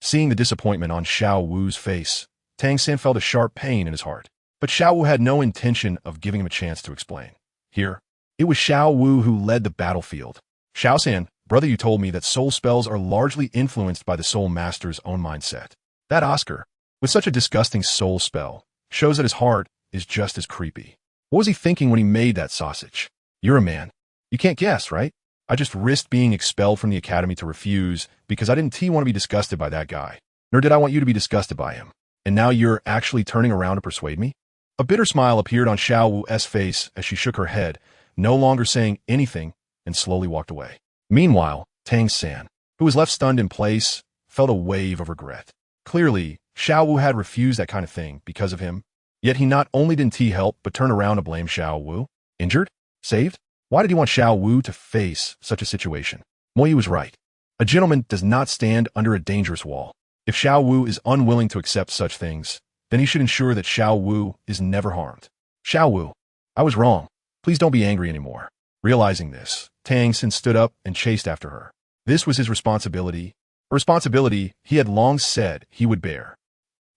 Seeing the disappointment on Xiao Wu's face, Tang San felt a sharp pain in his heart. But Xiao Wu had no intention of giving him a chance to explain. Here, it was Xiao Wu who led the battlefield. "Xiao San, brother, you told me that soul spells are largely influenced by the soul master's own mindset. That Oscar, with such a disgusting soul spell, shows that his heart is just as creepy. What was he thinking when he made that sausage? You're a man. You can't guess, right? I just risked being expelled from the academy to refuse because I didn't want to be disgusted by that guy. Nor did I want you to be disgusted by him. And now you're actually turning around to persuade me?" A bitter smile appeared on Xiao Wu's face as she shook her head, no longer saying anything, and slowly walked away. Meanwhile, Tang San, who was left stunned in place, felt a wave of regret. Clearly, Xiao Wu had refused that kind of thing because of him. Yet he not only didn't help, but turn around to blame Xiao Wu. Injured? Saved? Why did he want Xiao Wu to face such a situation? Mo Yu was right. A gentleman does not stand under a dangerous wall. If Xiao Wu is unwilling to accept such things, then he should ensure that Xiao Wu is never harmed. "Xiao Wu, I was wrong. Please don't be angry anymore." Realizing this, Tang San stood up and chased after her. This was his responsibility, a responsibility he had long said he would bear.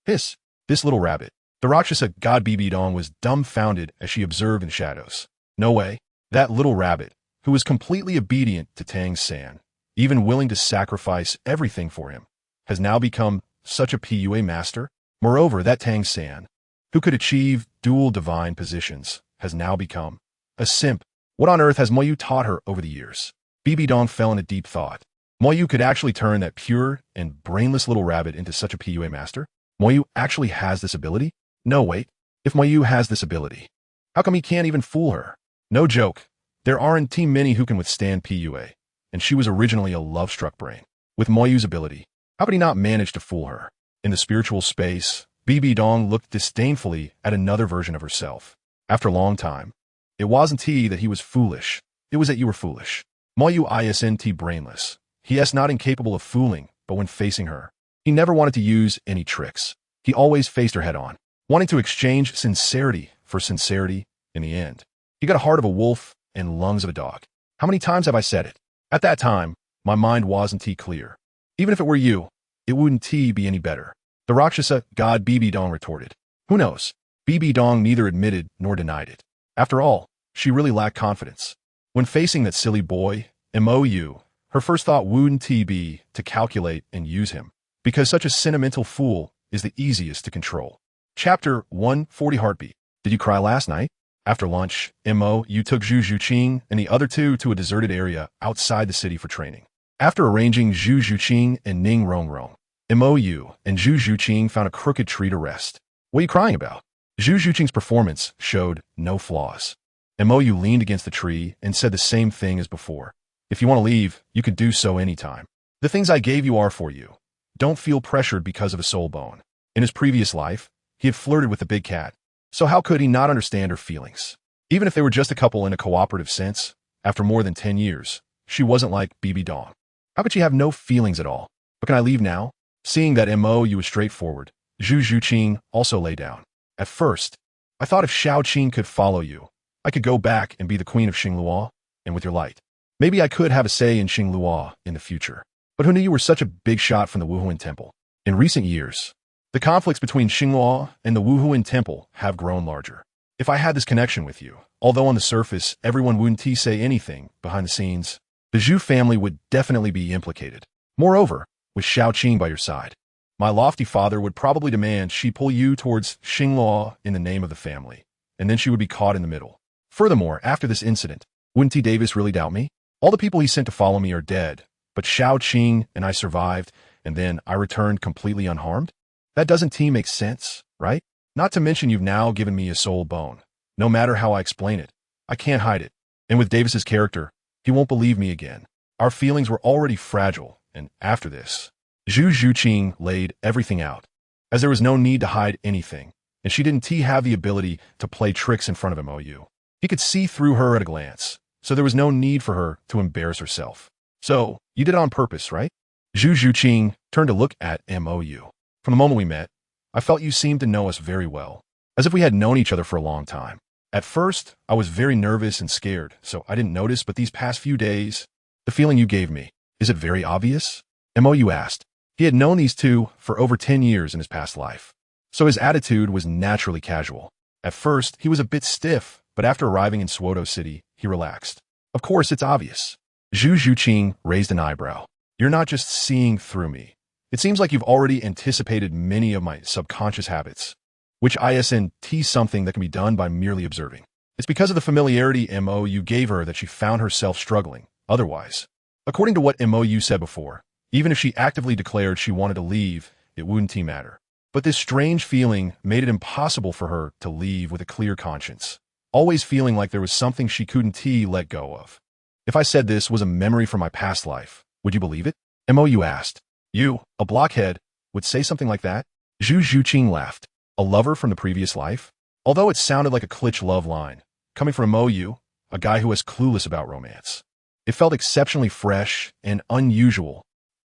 Hiss, this little rabbit. The Rakshasa god Bibi Dong was dumbfounded as she observed in shadows. No way. That little rabbit, who was completely obedient to Tang San, even willing to sacrifice everything for him, has now become such a PUA master. Moreover, that Tang San, who could achieve dual divine positions, has now become a simp. What on earth has Moyu taught her over the years? Bibi Dong fell into deep thought. Moyu could actually turn that pure and brainless little rabbit into such a PUA master? Moyu actually has this ability? No, wait. If Moyu has this ability, how come he can't even fool her? No joke. There aren't too many who can withstand PUA, and she was originally a love-struck brain. With Moyu's ability, how could he not manage to fool her? In the spiritual space, Bibi Dong looked disdainfully at another version of herself. After a long time, it wasn't he that he was foolish. It was that you were foolish. Moyu isn't brainless. He is not incapable of fooling, but when facing her, he never wanted to use any tricks. He always faced her head-on, wanting to exchange sincerity for sincerity in the end. He got a heart of a wolf and lungs of a dog. How many times have I said it? At that time, my mind wasn't clear. Even if it were you, it wouldn't be any better. The Rakshasa god Bibi Dong retorted. Who knows? Bibi Dong neither admitted nor denied it. After all, she really lacked confidence. When facing that silly boy, Moyu, her first thought wouldn't be to calculate and use him, because such a sentimental fool is the easiest to control. Chapter 140 Heartbeat. Did you cry last night? After lunch, Moyu took Zhu Zhuqing and the other two to a deserted area outside the city for training. After arranging Zhu Zhuqing and Ning Rongrong, Moyu and Zhu Zhuqing found a crooked tree to rest. What are you crying about? Zhu Zhuqing's performance showed no flaws. Moyu leaned against the tree and said the same thing as before. If you want to leave, you can do so anytime. The things I gave you are for you. Don't feel pressured because of a soul bone. In his previous life, he had flirted with the big cat. So how could he not understand her feelings? Even if they were just a couple in a cooperative sense, after more than 10 years, she wasn't like Bibi Dong. How could she have no feelings at all? But can I leave now? Seeing that Moyu was straightforward, Zhu Zhuqing also lay down. At first, I thought if Xiao Qing could follow you, I could go back and be the queen of Xingluo, and with your light, maybe I could have a say in Xingluo in the future. But who knew you were such a big shot from the Wuhuan Temple? In recent years, the conflicts between Xingluo and the Wuhuan Temple have grown larger. If I had this connection with you, although on the surface everyone wouldn't say anything, behind the scenes, the Zhu family would definitely be implicated. Moreover, with Xiao Qing by your side, my lofty father would probably demand she pull you towards Xingluo in the name of the family, and then she would be caught in the middle. Furthermore, after this incident, wouldn't T. Davis really doubt me? All the people he sent to follow me are dead, but Xiao Qing and I survived, and then I returned completely unharmed? That doesn't make sense, right? Not to mention you've now given me a soul bone. No matter how I explain it, I can't hide it. And with Davis's character, he won't believe me again. Our feelings were already fragile, and after this, Zhu Zhuqing laid everything out, as there was no need to hide anything, and she didn't have the ability to play tricks in front of Moyu. He could see through her at a glance, so there was no need for her to embarrass herself. So, you did it on purpose, right? Zhu Zhuqing turned to look at Moyu. From the moment we met, I felt you seemed to know us very well, as if we had known each other for a long time. At first, I was very nervous and scared, so I didn't notice, but these past few days, the feeling you gave me, is it very obvious? Moyu asked. He had known these two for over 10 years in his past life, so his attitude was naturally casual. At first, he was a bit stiff, but after arriving in Swoto City, he relaxed. Of course, it's obvious. Zhu Zhuqing raised an eyebrow. You're not just seeing through me. It seems like you've already anticipated many of my subconscious habits, which isn't something that can be done by merely observing. It's because of the familiarity Moyu gave her that she found herself struggling. Otherwise, according to what Moyu said before, even if she actively declared she wanted to leave, it wouldn't matter. But this strange feeling made it impossible for her to leave with a clear conscience, always feeling like there was something she couldn't let go of. If I said this was a memory from my past life, would you believe it? Moyu asked. You, a blockhead, would say something like that? Zhu Zhuqing laughed. A lover from the previous life? Although it sounded like a cliché love line, coming from Moyu, a guy who is clueless about romance, it felt exceptionally fresh and unusual.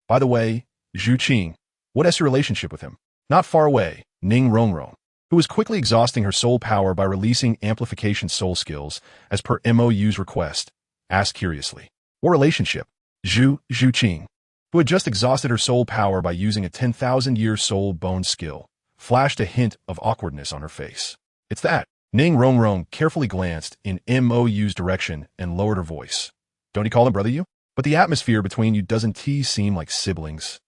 By the way, Zhuqing, what is your relationship with him? Not far away, Ning Rongrong, who was quickly exhausting her soul power by releasing amplification soul skills as per Moyu's request, asked curiously. What relationship? Zhu Qing, who had just exhausted her soul power by using a 10,000-year soul bone skill, flashed a hint of awkwardness on her face. It's that. Ning Rongrong carefully glanced in Mou's direction and lowered her voice. Don't you call him brother you? But the atmosphere between you doesn't seem like siblings.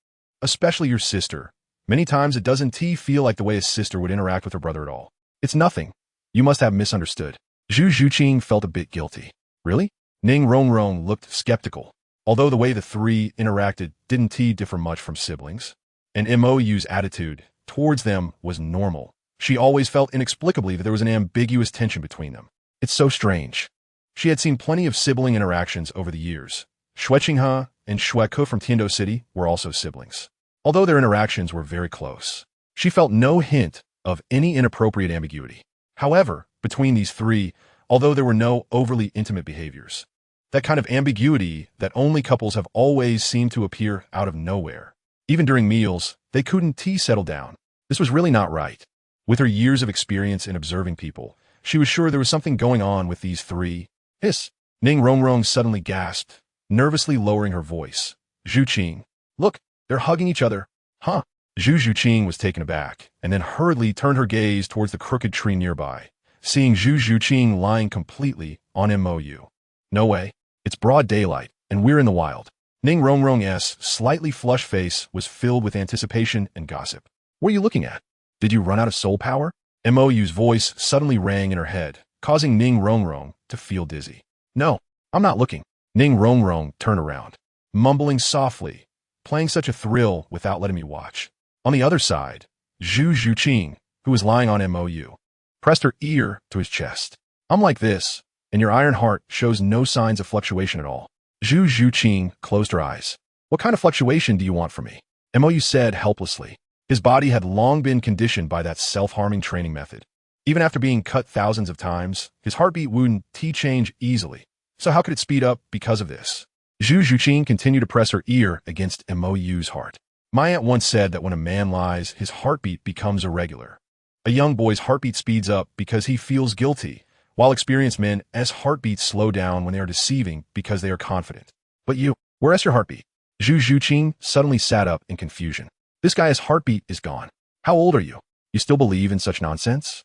Especially your sister. Many times it doesn't feel like the way a sister would interact with her brother at all. It's nothing. You must have misunderstood. Zhu Qing felt a bit guilty. Really? Ning Rongrong looked skeptical, although the way the three interacted didn't differ much from siblings. And Mou's attitude towards them was normal. She always felt inexplicably that there was an ambiguous tension between them. It's so strange. She had seen plenty of sibling interactions over the years. Xueqinghe and Xueku from Tiando City were also siblings. Although their interactions were very close, she felt no hint of any inappropriate ambiguity. However, between these three, although there were no overly intimate behaviors, that kind of ambiguity that only couples have always seemed to appear out of nowhere. Even during meals, they couldn't settle down. This was really not right. With her years of experience in observing people, she was sure there was something going on with these three. Hiss! Ning Rongrong suddenly gasped, nervously lowering her voice. Zhu Qing. Look, they're hugging each other. Huh? Zhu Qing was taken aback, and then hurriedly turned her gaze towards the crooked tree nearby, seeing Zhu Qing lying completely on Mou. No way. It's broad daylight, and we're in the wild. Ning Rongrong's slightly flushed face was filled with anticipation and gossip. What are you looking at? Did you run out of soul power? Mou's voice suddenly rang in her head, causing Ning Rongrong to feel dizzy. No, I'm not looking. Ning Rongrong turned around, mumbling softly, playing such a thrill without letting me watch. On the other side, Zhu Qing, who was lying on Mou, pressed her ear to his chest. I'm like this, and your iron heart shows no signs of fluctuation at all. Zhu Qing closed her eyes. What kind of fluctuation do you want from me? Mou said helplessly. His body had long been conditioned by that self-harming training method. Even after being cut thousands of times, his heartbeat wouldn't change easily. So how could it speed up because of this? Zhu Qing continued to press her ear against Mou's heart. My aunt once said that when a man lies, his heartbeat becomes irregular. A young boy's heartbeat speeds up because he feels guilty, while experienced men's heartbeats slow down when they are deceiving because they are confident. But you, where's your heartbeat? Zhu Qing suddenly sat up in confusion. This guy's heartbeat is gone. How old are you? You still believe in such nonsense?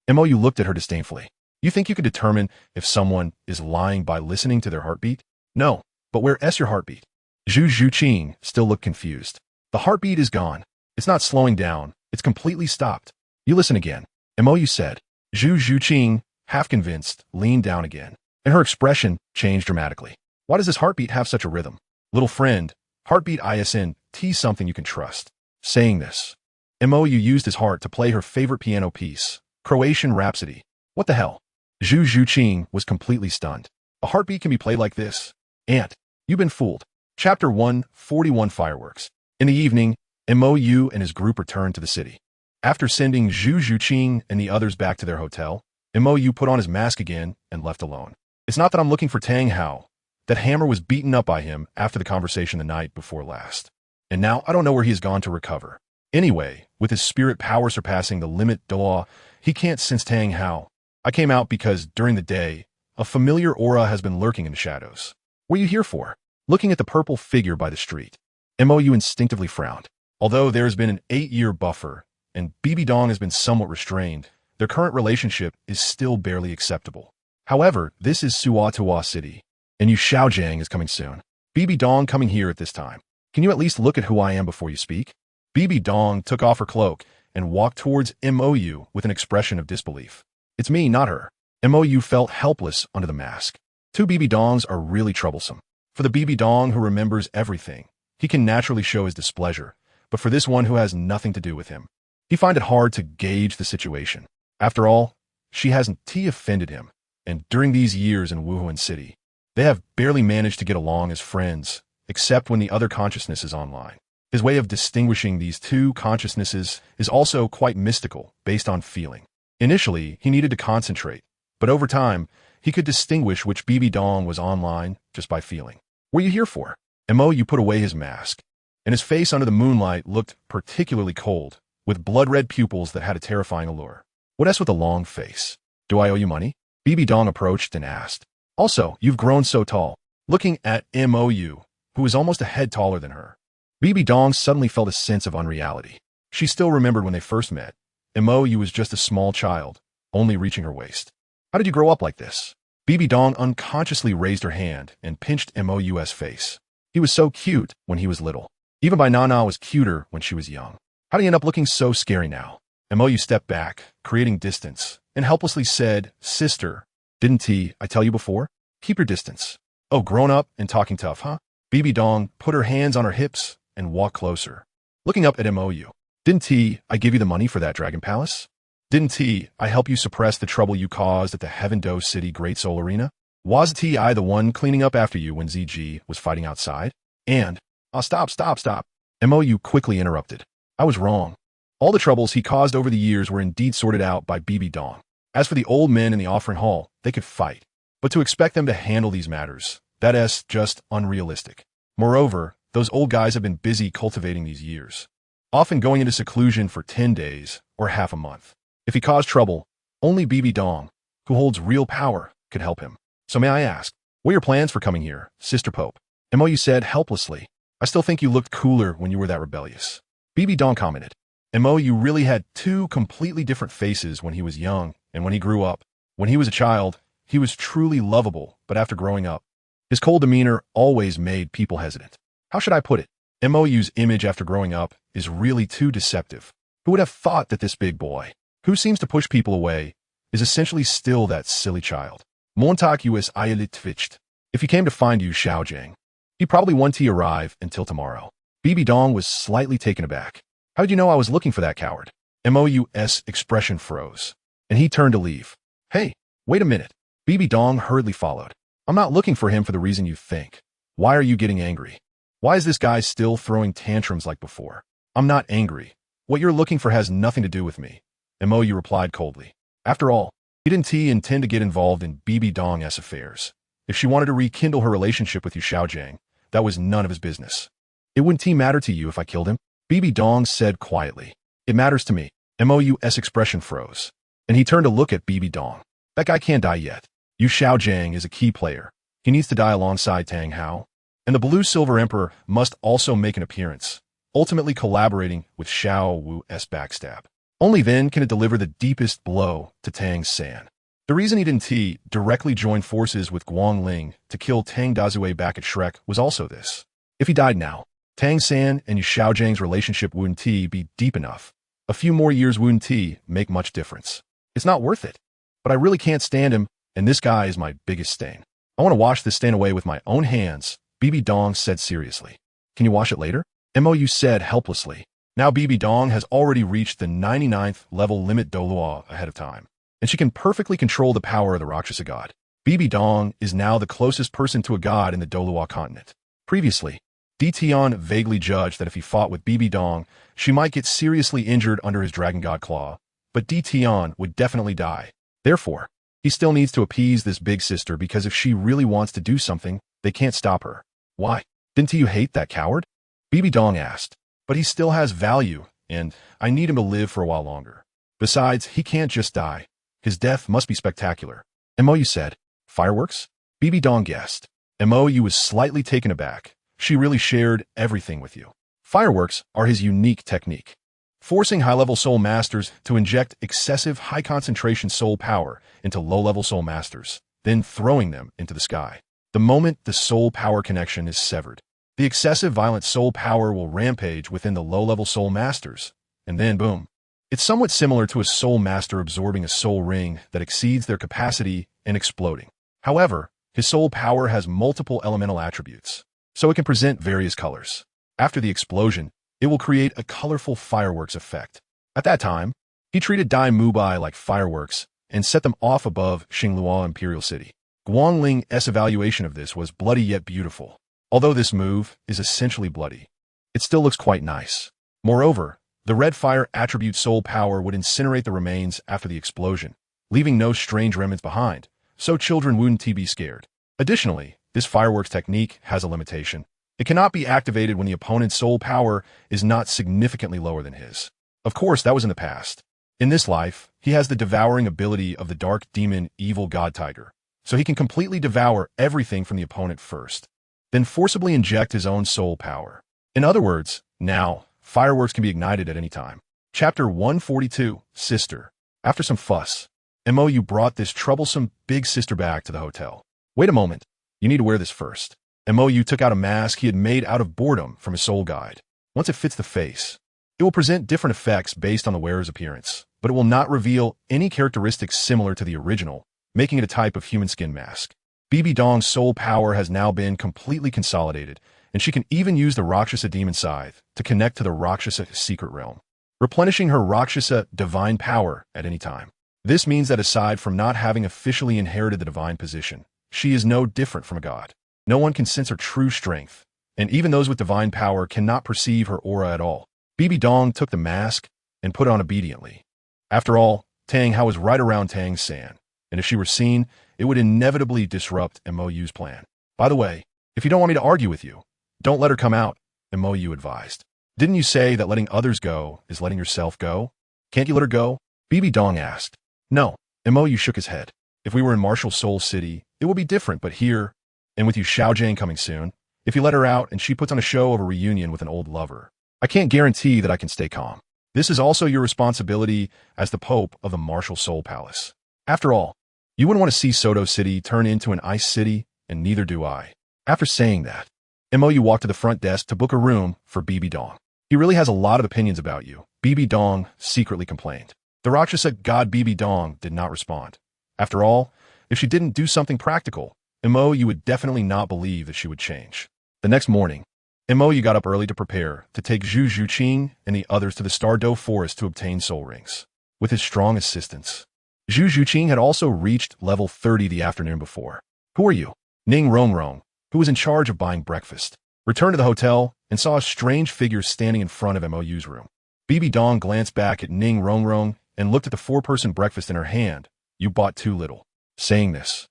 Mou looked at her disdainfully. You think you could determine if someone is lying by listening to their heartbeat? No, but where's your heartbeat? Zhu Qing still looked confused. The heartbeat is gone. It's not slowing down. It's completely stopped. You listen again. Mou said. Zhu Qing, half convinced, leaned down again, and her expression changed dramatically. Why does this heartbeat have such a rhythm? Little friend, heartbeat isn't something you can trust. Saying this, Mou used his heart to play her favorite piano piece, Croatian Rhapsody. What the hell? Zhu Qing was completely stunned. A heartbeat can be played like this? Aunt, you've been fooled. Chapter 141 Fireworks. In the evening, Mou and his group returned to the city. After sending Zhu Qing and the others back to their hotel, Mou put on his mask again and left alone. It's not that I'm looking for Tang Hao. That hammer was beaten up by him after the conversation the night before last. And now I don't know where he has gone to recover. Anyway, with his spirit power surpassing the limit Douluo, he can't sense Tang Hao. I came out because, during the day, a familiar aura has been lurking in the shadows. What are you here for? Looking at the purple figure by the street, Mou instinctively frowned. Although there has been an 8-year buffer, and Bibi Dong has been somewhat restrained, their current relationship is still barely acceptable. However, this is Suatua City, and Yu Shaojiang is coming soon. Bibi Dong coming here at this time. Can you at least look at who I am before you speak? Bibi Dong took off her cloak and walked towards Mou with an expression of disbelief. It's me, not her. Mou felt helpless under the mask. Two Bibi Dongs are really troublesome. For the Bibi Dong who remembers everything, he can naturally show his displeasure, but for this one who has nothing to do with him, he find it hard to gauge the situation. After all, she hasn't offended him, and during these years in Wuhan City, they have barely managed to get along as friends, except when the other consciousness is online. His way of distinguishing these two consciousnesses is also quite mystical, based on feeling. Initially, he needed to concentrate, but over time, he could distinguish which Bibi Dong was online just by feeling. What are you here for? Mou put away his mask, and his face under the moonlight looked particularly cold, with blood-red pupils that had a terrifying allure. What with a long face? Do I owe you money? Bibi Dong approached and asked. Also, you've grown so tall. Looking at Mou, who was almost a head taller than her. Bibi Dong suddenly felt a sense of unreality. She still remembered when they first met. Mo Yu was just a small child, only reaching her waist. How did you grow up like this? Bibi Dong unconsciously raised her hand and pinched Mo Yu's face. He was so cute when he was little. Even Bai Nana was cuter when she was young. How did he end up looking so scary now? Mo Yu stepped back, creating distance, and helplessly said, Sister, didn't I tell you before? Keep your distance. Oh, grown up and talking tough, huh? Bibi Dong put her hands on her hips and walked closer, looking up at Mo Yu. Didn't I give you the money for that dragon palace? Didn't I help you suppress the trouble you caused at the Heaven Do City Great Soul Arena? Wasn't I the one cleaning up after you when ZG was fighting outside? And, stop. Mo Yu quickly interrupted. I was wrong. All the troubles he caused over the years were indeed sorted out by Bibi Dong. As for the old men in the offering hall, they could fight. But to expect them to handle these matters, that's just unrealistic. Moreover, those old guys have been busy cultivating these years, often going into seclusion for 10 days or half a month. If he caused trouble, only Bibi Dong, who holds real power, could help him. So may I ask, what are your plans for coming here, Sister Pope? Mo Yu said helplessly. I still think you looked cooler when you were that rebellious. Bibi Dong commented. Mo Yu really had two completely different faces when he was young and when he grew up. When he was a child, he was truly lovable, but after growing up, his cold demeanor always made people hesitant. How should I put it? Mo Yu's image after growing up is really too deceptive. Who would have thought that this big boy, who seems to push people away, is essentially still that silly child? Montag US twitched. If he came to find you, Xiaojiang, he probably wouldn't arrive until tomorrow. Bibi Dong was slightly taken aback. How did you know I was looking for that coward? Mo Yu's expression froze, and he turned to leave. Hey, wait a minute. Bibi Dong hurriedly followed. I'm not looking for him for the reason you think. Why are you getting angry? Why is this guy still throwing tantrums like before? I'm not angry. What you're looking for has nothing to do with me. Mo Yu replied coldly. After all, he didn't intend to get involved in Bibi Dong's affairs. If she wanted to rekindle her relationship with you, Xiaojiang, that was none of his business. It wouldn't matter to you if I killed him? Bibi Dong said quietly. It matters to me. Mo Yu's expression froze, and he turned to look at Bibi Dong. That guy can't die yet. Yu Xiaojiang is a key player. He needs to die alongside Tang Hao. And the Blue-Silver Emperor must also make an appearance, ultimately collaborating with Xiao Wu's backstab. Only then can it deliver the deepest blow to Tang San. The reason he didn't directly join forces with Guangling to kill Tang Dazue back at Shrek was also this. If he died now, Tang San and Yu Xiaojiang's relationship wouldn't be deep enough. A few more years wouldn't make much difference. It's not worth it. But I really can't stand him, and this guy is my biggest stain. I want to wash this stain away with my own hands, Bibi Dong said seriously. Can you wash it later? Mo Yu said helplessly. Now Bibi Dong has already reached the 99th level limit Douluo ahead of time, and she can perfectly control the power of the Rakshasa god. Bibi Dong is now the closest person to a god in the Douluo Continent. Previously, Tion vaguely judged that if he fought with Bibi Dong, she might get seriously injured under his Dragon God Claw, but Tion would definitely die. Therefore, he still needs to appease this big sister because if she really wants to do something, they can't stop her. Why? Didn't you hate that coward? Bibi Dong asked. But he still has value, and I need him to live for a while longer. Besides, he can't just die. His death must be spectacular. Mo Yu said. Fireworks? Bibi Dong guessed. Mo Yu was slightly taken aback. She really shared everything with you. Fireworks are his unique technique, forcing high-level soul masters to inject excessive high-concentration soul power into low-level soul masters, then throwing them into the sky. The moment the soul power connection is severed, the excessive violent soul power will rampage within the low-level soul masters, and then boom. It's somewhat similar to a soul master absorbing a soul ring that exceeds their capacity and exploding. However, his soul power has multiple elemental attributes, so it can present various colors. After the explosion, it will create a colorful fireworks effect. At that time, he treated Dai Mubai like fireworks and set them off above Xinglua Imperial City. Guangling's evaluation of this was bloody yet beautiful. Although this move is essentially bloody, it still looks quite nice. Moreover, the red fire attribute soul power would incinerate the remains after the explosion, leaving no strange remnants behind, so children wouldn't be scared. Additionally, this fireworks technique has a limitation. It cannot be activated when the opponent's soul power is not significantly lower than his. Of course, that was in the past. In this life, he has the devouring ability of the dark demon evil god tiger, so he can completely devour everything from the opponent first. then forcibly inject his own soul power. In other words, now, fireworks can be ignited at any time. Chapter 142, Sister. After some fuss, MOU brought this troublesome big sister back to the hotel. Wait a moment. You need to wear this first. MOU took out a mask he had made out of boredom from his soul guide. Once it fits the face, it will present different effects based on the wearer's appearance, but it will not reveal any characteristics similar to the original, making it a type of human skin mask. BB Dong's soul power has now been completely consolidated, and she can even use the Rakshasa demon scythe to connect to the Rakshasa secret realm, replenishing her Rakshasa divine power at any time. This means that aside from not having officially inherited the divine position, she is no different from a god. No one can sense her true strength, and even those with divine power cannot perceive her aura at all. BB Dong took the mask and put it on obediently. After all, Tang Hao was right around Tang's San, and if she were seen, it would inevitably disrupt MOU's plan. By the way, if you don't want me to argue with you, don't let her come out, MOU advised. Didn't you say that letting others go is letting yourself go? Can't you let her go? BB Dong asked. No, MOU shook his head. If we were in Martial Soul City, it would be different, but here, and with you Xiaojiang coming soon, if you let her out and she puts on a show of a reunion with an old lover, I can't guarantee that I can stay calm. This is also your responsibility as the Pope of the Martial Soul Palace. After all, you wouldn't want to see Soto City turn into an ice city, and neither do I. After saying that, MOU walked to the front desk to book a room for BB Dong. He really has a lot of opinions about you, BB Dong secretly complained. The Rakshasa god BB Dong did not respond. After all, if she didn't do something practical, MOU would definitely not believe that she would change. The next morning, MOU got up early to prepare to take Zhu Zhuqing and the others to the Stardow Forest to obtain soul rings. With his strong assistance, Zhu Zhuqing had also reached level 30 the afternoon before. Who are you? Ning Rongrong, who was in charge of buying breakfast, returned to the hotel and saw a strange figure standing in front of MOU's room. BB Dong glanced back at Ning Rongrong and looked at the four-person breakfast in her hand. You bought too little. Saying this,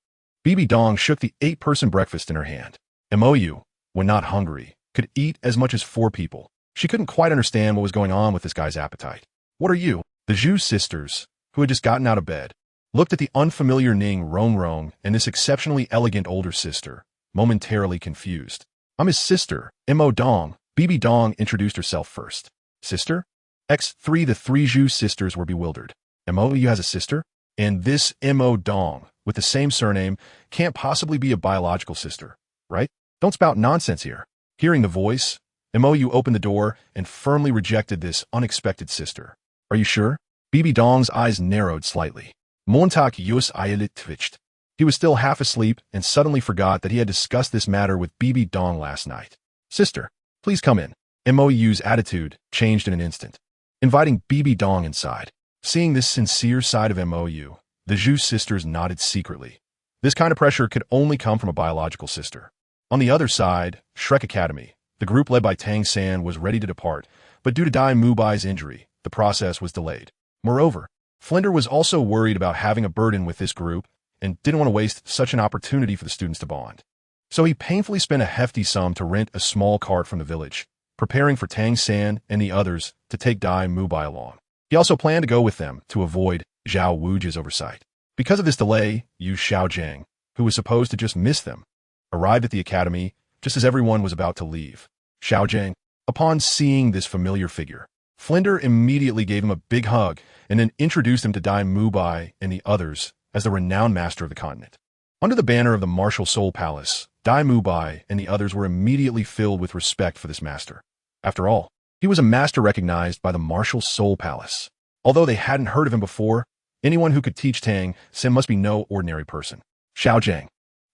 BB Dong shook the 8-person breakfast in her hand. MOU, when not hungry, could eat as much as 4 people. She couldn't quite understand what was going on with this guy's appetite. What are you? The Zhu sisters, who had just gotten out of bed, looked at the unfamiliar Ning Rongrong and this exceptionally elegant older sister, momentarily confused. I'm his sister, Mo Dong. BB Dong introduced herself first. Sister? X3 The 3 Zhu sisters were bewildered. MOU has a sister? And this Mo Dong, with the same surname, can't possibly be a biological sister, right? Don't spout nonsense here. Hearing the voice, MOU opened the door and firmly rejected this unexpected sister. Are you sure? BB Dong's eyes narrowed slightly. Montak Yus eyelid twitched. He was still half asleep and suddenly forgot that he had discussed this matter with BB Dong last night. Sister, please come in. MOU's attitude changed in an instant, inviting BB Dong inside. Seeing this sincere side of MOU, the Zhu sisters nodded secretly. This kind of pressure could only come from a biological sister. On the other side, Shrek Academy, the group led by Tang San, was ready to depart, but due to Dai Mubai's injury, the process was delayed. Moreover, Flinder was also worried about having a burden with this group and didn't want to waste such an opportunity for the students to bond. So he painfully spent a hefty sum to rent a small cart from the village, preparing for Tang San and the others to take Dai Mubai along. He also planned to go with them to avoid Zhao Wuji's oversight. Because of this delay, Yu Xiaojiang, who was supposed to just miss them, arrived at the academy just as everyone was about to leave. Xiaojiang, upon seeing this familiar figure, Flinder immediately gave him a big hug and then introduced him to Dai Mubai and the others as the renowned master of the continent. Under the banner of the Martial Soul Palace, Dai Mubai and the others were immediately filled with respect for this master. After all, he was a master recognized by the Martial Soul Palace. Although they hadn't heard of him before, anyone who could teach Tang San must be no ordinary person. Xiaojiang,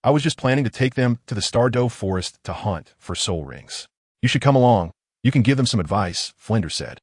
I was just planning to take them to the Stardow Forest to hunt for soul rings. You should come along. You can give them some advice, Flinder said.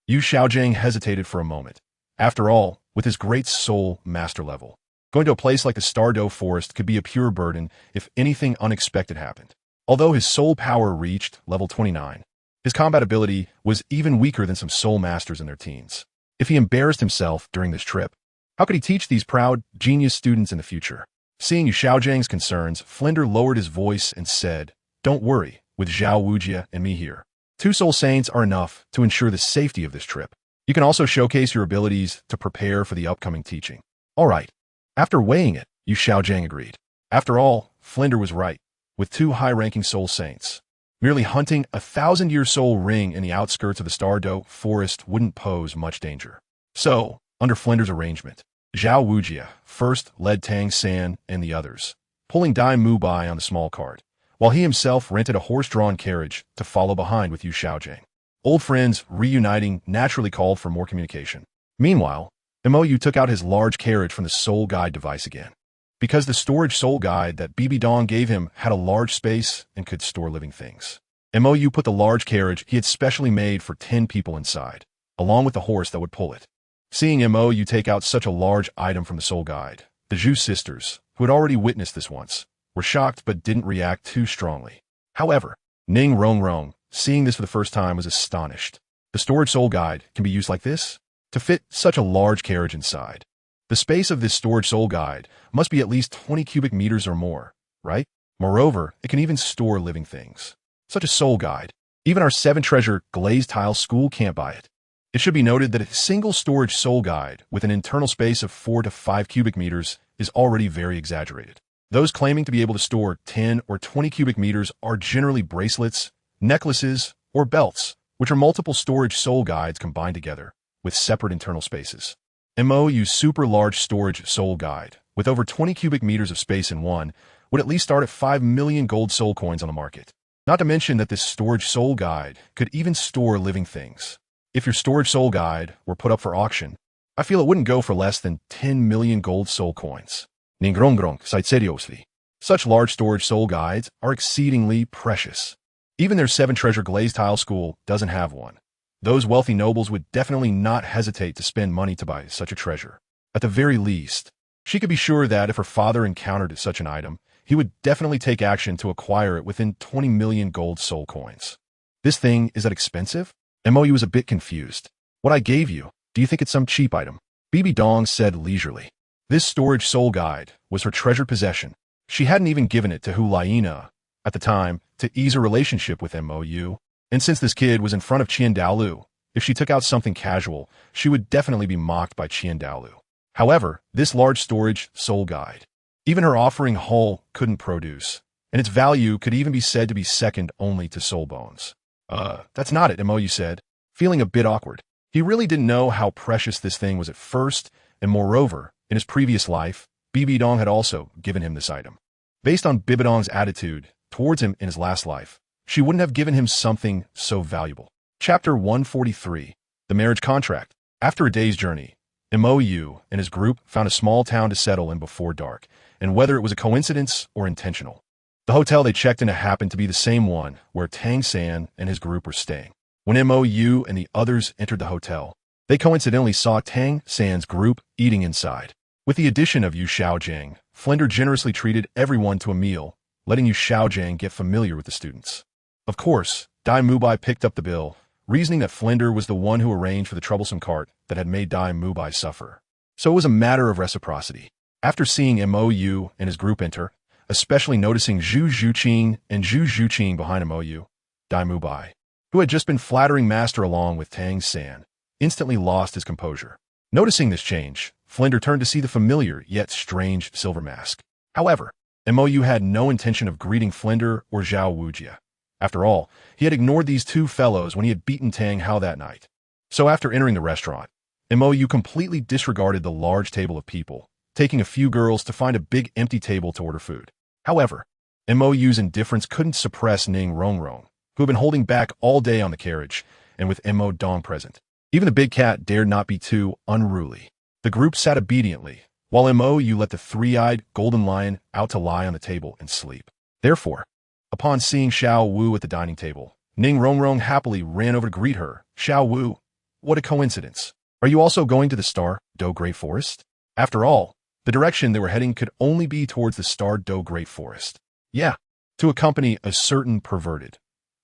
Yu Xiaojiang hesitated for a moment. After all, with his great soul master level, going to a place like the Stardow Forest could be a pure burden if anything unexpected happened. Although his soul power reached level 29, his combat ability was even weaker than some soul masters in their teens. If he embarrassed himself during this trip, how could he teach these proud, genius students in the future? Seeing Yu Xiaojiang's concerns, Flinder lowered his voice and said, Don't worry, with Zhao Wujia and me here, 2 soul saints are enough to ensure the safety of this trip. You can also showcase your abilities to prepare for the upcoming teaching. All right. After weighing it, Yu Xiaojiang agreed. After all, Flinder was right. with 2 high-ranking soul saints. Merely hunting a 1,000-year soul ring in the outskirts of the Star-Do forest wouldn't pose much danger. So, under Flinder's arrangement, Zhao Wujia first led Tang San and the others, pulling Dai Mubai on the small cart, while he himself rented a horse-drawn carriage to follow behind with Yu Xiaojing. Old friends reuniting naturally called for more communication. Meanwhile, MOU took out his large carriage from the soul guide device again. Because the storage soul guide that Bibi Dong gave him had a large space and could store living things. MOU put the large carriage he had specially made for 10 people inside, along with the horse that would pull it. Seeing MOU take out such a large item from the soul guide, the Zhu sisters, who had already witnessed this once, were shocked but didn't react too strongly. However, Ning Rongrong, seeing this for the first time, was astonished. The storage soul guide can be used like this? To fit such a large carriage inside. The space of this storage soul guide must be at least 20 cubic meters or more, right? Moreover, it can even store living things. Such a soul guide. Even our 7-treasure glazed tile school can't buy it. It should be noted that a single storage soul guide with an internal space of 4 to 5 cubic meters is already very exaggerated. Those claiming to be able to store 10 or 20 cubic meters are generally bracelets, necklaces, or belts, which are multiple storage soul guides combined together, with separate internal spaces. MOU's super large storage soul guide, with over 20 cubic meters of space in one, would at least start at 5 million gold soul coins on the market. Not to mention that this storage soul guide could even store living things. If your storage soul guide were put up for auction, I feel it wouldn't go for less than 10 million gold soul coins. Ningrongrong, seriously. Such large storage soul guides are exceedingly precious. Even their 7-treasure glazed tile school doesn't have one. Those wealthy nobles would definitely not hesitate to spend money to buy such a treasure. At the very least, she could be sure that if her father encountered such an item, he would definitely take action to acquire it within 20 million gold soul coins. This thing, is that expensive? MOU was a bit confused. What I gave you, do you think it's some cheap item? Bibi Dong said leisurely. This storage soul guide was her treasured possession. She hadn't even given it to Hulaina at the time to ease her relationship with MOU. And since this kid was in front of Dalu, if she took out something casual, she would definitely be mocked by Dalu. However, this large storage soul guide, even her offering hull couldn't produce, and its value could even be said to be second only to soul bones. That's not it, MOU said, feeling a bit awkward. He really didn't know how precious this thing was at first, and moreover, in his previous life, Bibi Dong had also given him this item. Based on Bibi Dong's attitude towards him in his last life, she wouldn't have given him something so valuable. Chapter 143, The Marriage Contract. After a day's journey, MOU and his group found a small town to settle in before dark, and whether it was a coincidence or intentional. The hotel they checked into happened to be the same one where Tang San and his group were staying. When MOU and the others entered the hotel, they coincidentally saw Tang San's group eating inside. With the addition of Yu Xiaojing, Flinder generously treated everyone to a meal, letting Yu Xiaojing get familiar with the students. Of course, Dai Mubai picked up the bill, reasoning that Flinder was the one who arranged for the troublesome cart that had made Dai Mubai suffer. So it was a matter of reciprocity. After seeing MOU and his group enter, especially noticing Zhu Zhuqing and Zhu Zhuqing behind MOU, Dai Mubai, who had just been flattering Master along with Tang San, instantly lost his composure. Noticing this change, Flinder turned to see the familiar yet strange silver mask. However, MOU had no intention of greeting Flinder or Zhao Wujia. After all, he had ignored these two fellows when he had beaten Tang Hao that night. So after entering the restaurant, MOU completely disregarded the large table of people, taking a few girls to find a big empty table to order food. However, MOU's indifference couldn't suppress Ning Rongrong, who had been holding back all day on the carriage, and with MO Dong present. Even the big cat dared not be too unruly. The group sat obediently, while MOU let the three-eyed golden lion out to lie on the table and sleep. Therefore, upon seeing Xiao Wu at the dining table, Ning Rongrong happily ran over to greet her. Xiao Wu, what a coincidence. Are you also going to the Star-Do Great Forest? After all, the direction they were heading could only be towards the Star-Do Great Forest. Yeah, to accompany a certain perverted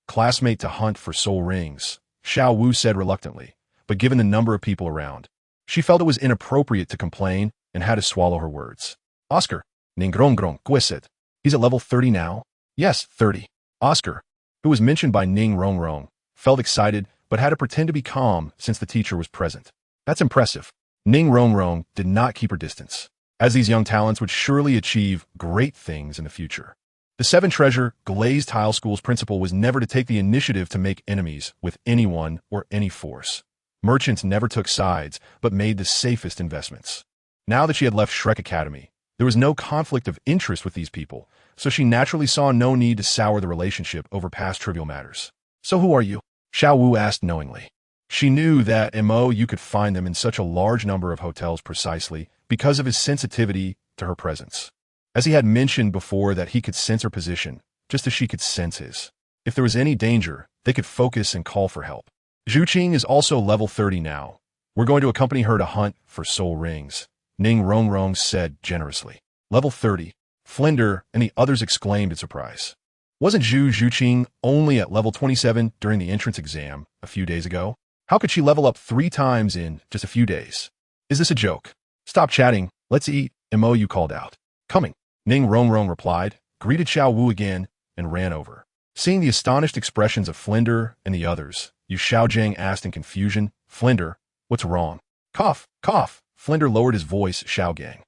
classmate to hunt for soul rings, Xiao Wu said reluctantly, but given the number of people around, she felt it was inappropriate to complain and had to swallow her words. Oscar, Ningrongrong, Gwisit. He's at level 30 now? Yes, 30. Oscar, who was mentioned by Ning Rongrong, felt excited but had to pretend to be calm since the teacher was present. That's impressive. Ning Rongrong did not keep her distance, as these young talents would surely achieve great things in the future. The Seven Treasure Glazed Tile School's principle was never to take the initiative to make enemies with anyone or any force. Merchants never took sides, but made the safest investments. Now that she had left Shrek Academy, there was no conflict of interest with these people, so she naturally saw no need to sour the relationship over past trivial matters. So who are you? Xiao Wu asked knowingly. She knew that you could find them in such a large number of hotels precisely because of his sensitivity to her presence. As he had mentioned before that he could sense her position, just as she could sense his. If there was any danger, they could focus and call for help. Zhu Qing is also level 30 now. We're going to accompany her to hunt for soul rings, Ning Rongrong said generously. Level 30. Flinder and the others exclaimed in surprise. Wasn't Zhu Qing only at level 27 during the entrance exam a few days ago? How could she level up 3 times in just a few days? Is this a joke? Stop chatting, let's eat, Mou called out. Coming. Ning Rongrong replied, greeted Xiao Wu again, and ran over. Seeing the astonished expressions of Flinder and the others, Yu Xiaojiang asked in confusion, Flinder, what's wrong? Cough, cough. Flinder lowered his voice, Xiaogang.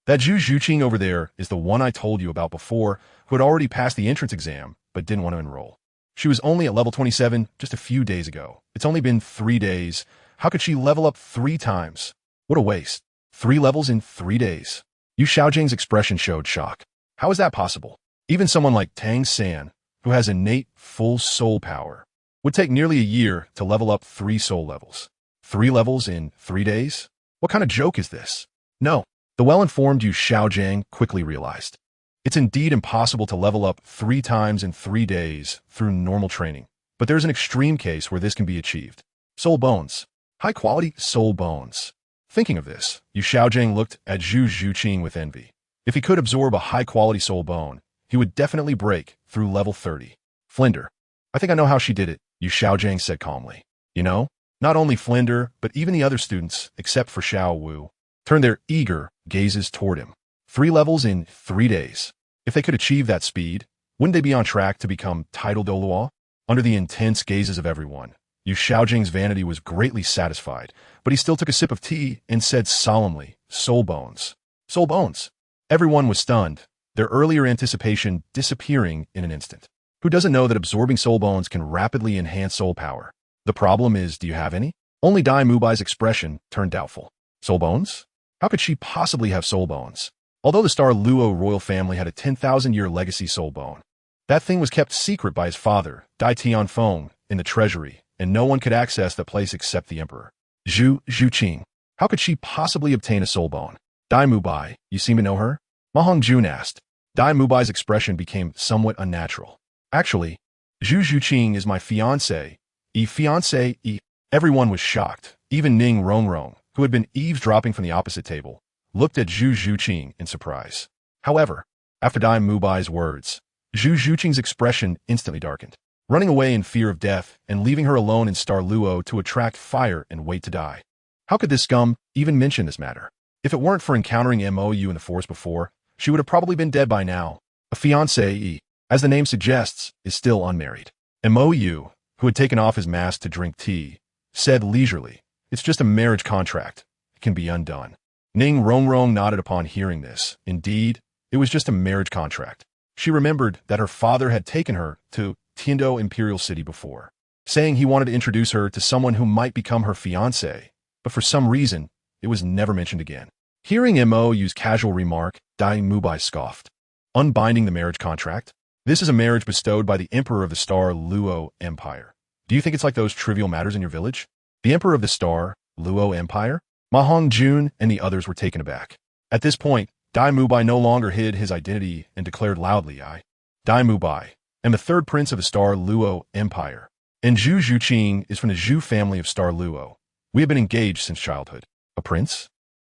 That Zhu Qing over there is the one I told you about before, who had already passed the entrance exam, but didn't want to enroll. She was only at level 27 just a few days ago. It's only been 3 days. How could she level up 3 times? What a waste. 3 levels in 3 days. Yu Xiaojiang's expression showed shock. How is that possible? Even someone like Tang San, who has innate full soul power, would take nearly a year to level up 3 soul levels. 3 levels in 3 days? What kind of joke is this? No. The well-informed Yu Xiaojiang quickly realized. It's indeed impossible to level up 3 times in 3 days through normal training, but there's an extreme case where this can be achieved. Soul bones. High-quality soul bones. Thinking of this, Yu Xiaojiang looked at Zhu Qing with envy. If he could absorb a high-quality soul bone, he would definitely break through level 30. Flinder. I think I know how she did it, Yu Xiaojiang said calmly. You know, not only Flinder, but even the other students, except for Xiao Wu, turned their eager gazes toward him. 3 levels in 3 days. If they could achieve that speed, wouldn't they be on track to become title Douluo? Under the intense gazes of everyone, Yu Xiaojiang's vanity was greatly satisfied, but he still took a sip of tea and said solemnly, Soul bones. Soul bones. Everyone was stunned, their earlier anticipation disappearing in an instant. Who doesn't know that absorbing soul bones can rapidly enhance soul power? The problem is, do you have any? Only Dai Mubai's expression turned doubtful. Soul bones? How could she possibly have soul bones? Although the Star Luo royal family had a 10,000-year legacy soul bone, that thing was kept secret by his father, Dai Tianfeng, in the treasury, and no one could access the place except the emperor. Zhu Qing. How could she possibly obtain a soul bone? Dai Mubai, you seem to know her? Ma Hongjun asked. Dai Mubai's expression became somewhat unnatural. Actually, Zhu Qing is my fiancé. Everyone was shocked. Even Ning Rongrong, who had been eavesdropping from the opposite table, looked at Zhu Qing in surprise. However, after Dai Mubai's words, Zhu Qing's expression instantly darkened, running away in fear of death and leaving her alone in Star Luo to attract fire and wait to die. How could this scum even mention this matter? If it weren't for encountering Mou in the forest before, she would have probably been dead by now. A fiancé, as the name suggests, is still unmarried. Mou, who had taken off his mask to drink tea, said leisurely, it's just a marriage contract. It can be undone. Ning Rongrong nodded upon hearing this. Indeed, it was just a marriage contract. She remembered that her father had taken her to Tiando Imperial City before, saying he wanted to introduce her to someone who might become her fiancé, but for some reason, it was never mentioned again. Hearing Mou's casual remark, Dai Mubai scoffed. Unbinding the marriage contract? This is a marriage bestowed by the Emperor of the Star Luo Empire. Do you think it's like those trivial matters in your village? The Emperor of the Star Luo Empire? Ma Hongjun and the others were taken aback. At this point, Dai Mubai no longer hid his identity and declared loudly, Dai Mubai, am the 3rd prince of the Star Luo Empire, and Zhu Qing is from the Zhu family of Star Luo. We have been engaged since childhood. A prince?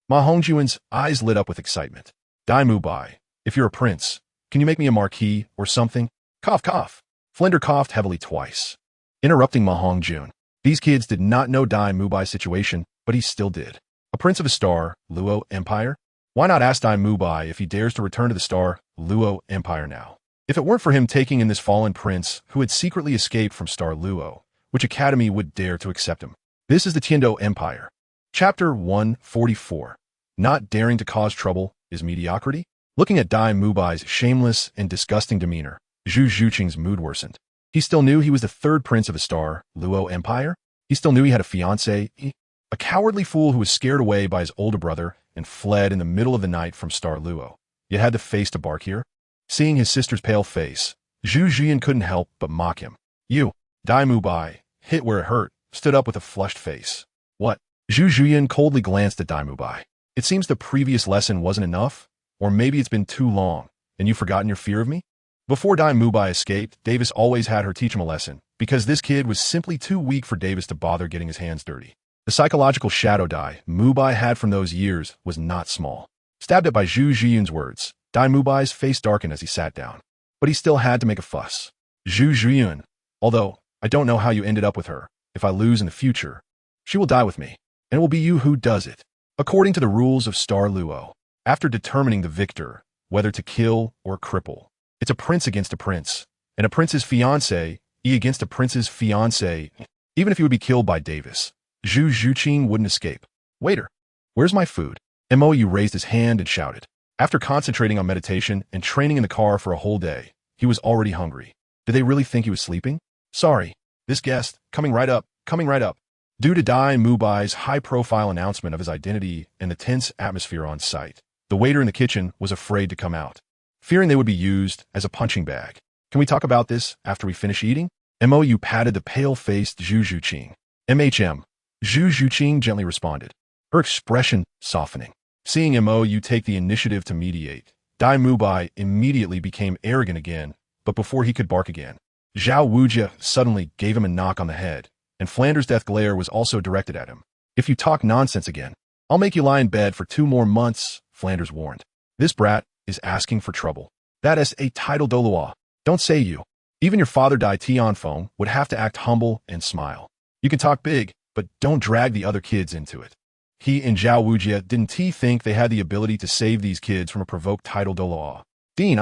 Ma Hongjun's eyes lit up with excitement. Dai Mubai, if you're a prince, can you make me a marquis or something? Cough, cough. Flinder coughed heavily twice, interrupting Ma Hongjun. These kids did not know Dai Mubai's situation, but he still did. A prince of a Star Luo Empire? Why not ask Dai Mubai if he dares to return to the Star Luo Empire now? If it weren't for him taking in this fallen prince who had secretly escaped from Star Luo, which academy would dare to accept him? This is the Tiando Empire. Chapter 144. Not daring to cause trouble is mediocrity? Looking at Dai Mubai's shameless and disgusting demeanor, Zhu Zhuqing's mood worsened. He still knew he was the third prince of a Star Luo empire. He still knew he had a fiancé, a cowardly fool who was scared away by his older brother and fled in the middle of the night from Star Luo, yet had the face to bark here. Seeing his sister's pale face, Zhu Zhuyin couldn't help but mock him. You, Dai Mubai, hit where it hurt, stood up with a flushed face. What? Zhu Zhuyin coldly glanced at Dai Mubai. It seems the previous lesson wasn't enough, or maybe it's been too long, and you've forgotten your fear of me? Before Dai Mubai escaped, Davis always had her teach him a lesson, because this kid was simply too weak for Davis to bother getting his hands dirty. The psychological shadow Dai Mubai had from those years was not small. Stabbed at by Zhu Zhiyun's words, Dai Mubai's face darkened as he sat down. But he still had to make a fuss. Zhu Zhiyun, although I don't know how you ended up with her, if I lose in the future, she will die with me, and it will be you who does it. According to the rules of Star Luo, after determining the victor, whether to kill or cripple, it's a prince against a prince, and a prince's fiancé, against a prince's fiancé, even if he would be killed by Davis. Zhu Zhuqing wouldn't escape. Waiter, where's my food? Mou raised his hand and shouted. After concentrating on meditation and training in the car for a whole day, he was already hungry. Did they really think he was sleeping? Sorry, this guest, coming right up. Due to Dai Mubai's high-profile announcement of his identity and the tense atmosphere on site, the waiter in the kitchen was afraid to come out, fearing they would be used as a punching bag. Can we talk about this after we finish eating? Mou patted the pale-faced Zhu Zhuqing. Zhu Zhuqing gently responded, her expression softening. Seeing Mou take the initiative to mediate, Dai Mubai immediately became arrogant again, but before he could bark again, Zhao Wujia suddenly gave him a knock on the head, and Flanders' death glare was also directed at him. If you talk nonsense again, I'll make you lie in bed for 2 more months, Flanders warned. This brat is asking for trouble. That is a title Douluo. Don't say you. Even your father Dai Tianfeng would have to act humble and smile. You can talk big, but don't drag the other kids into it. He and Zhao Wujia didn't think they had the ability to save these kids from a provoked title Douluo. Dean,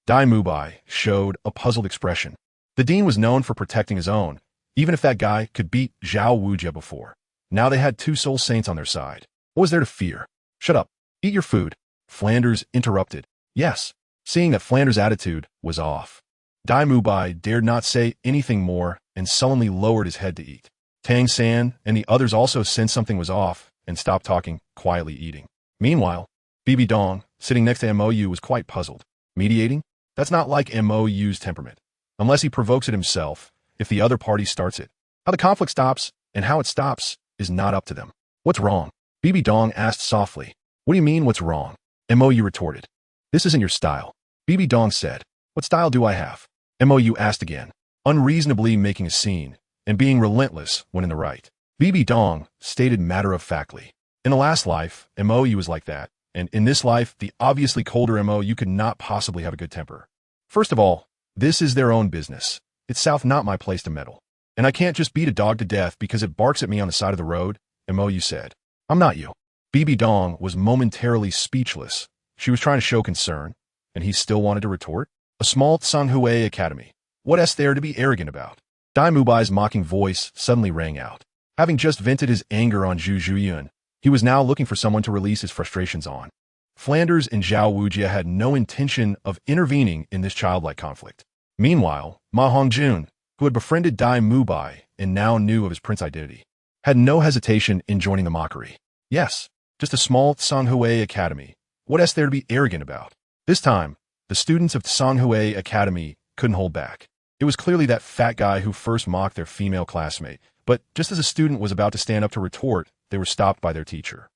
Dai Mubai showed a puzzled expression. The dean was known for protecting his own, even if that guy could beat Zhao Wujia before. Now they had 2 soul saints on their side. What was there to fear? Shut up. Eat your food. Flanders interrupted. Yes. Seeing that Flanders' attitude was off, Dai Mubai dared not say anything more and sullenly lowered his head to eat. Tang San and the others also sensed something was off and stopped talking, quietly eating. Meanwhile, Bibi Dong, sitting next to Mou, was quite puzzled. Mediating? That's not like Mou's temperament. Unless he provokes it himself, if the other party starts it. How the conflict stops and how it stops is not up to them. What's wrong? Bibi Dong asked softly. What do you mean, what's wrong? Mou retorted. This isn't your style. Bibi Dong said. What style do I have? Mou asked again, unreasonably making a scene and being relentless when in the right. Bibi Dong stated matter-of-factly. In the last life, Mou was like that, and in this life, the obviously colder Mou could not possibly have a good temper. First of all, this is their own business. It's South, not my place to meddle. And I can't just beat a dog to death because it barks at me on the side of the road, Mou said. I'm not you. Bibi Dong was momentarily speechless. She was trying to show concern, and he still wanted to retort. A small Tsanghui academy. What is there to be arrogant about? Dai Mubai's mocking voice suddenly rang out. Having just vented his anger on Zhu Zhuyin, he was now looking for someone to release his frustrations on. Flanders and Zhao Wujia had no intention of intervening in this childlike conflict. Meanwhile, Ma Hongjun, who had befriended Dai Mubai and now knew of his prince identity, had no hesitation in joining the mockery. Yes, just a small Tsanghui academy. What is there to be arrogant about? This time, the students of Tsanghui Academy couldn't hold back. It was clearly that fat guy who first mocked their female classmate, but just as a student was about to stand up to retort, they were stopped by their teacher.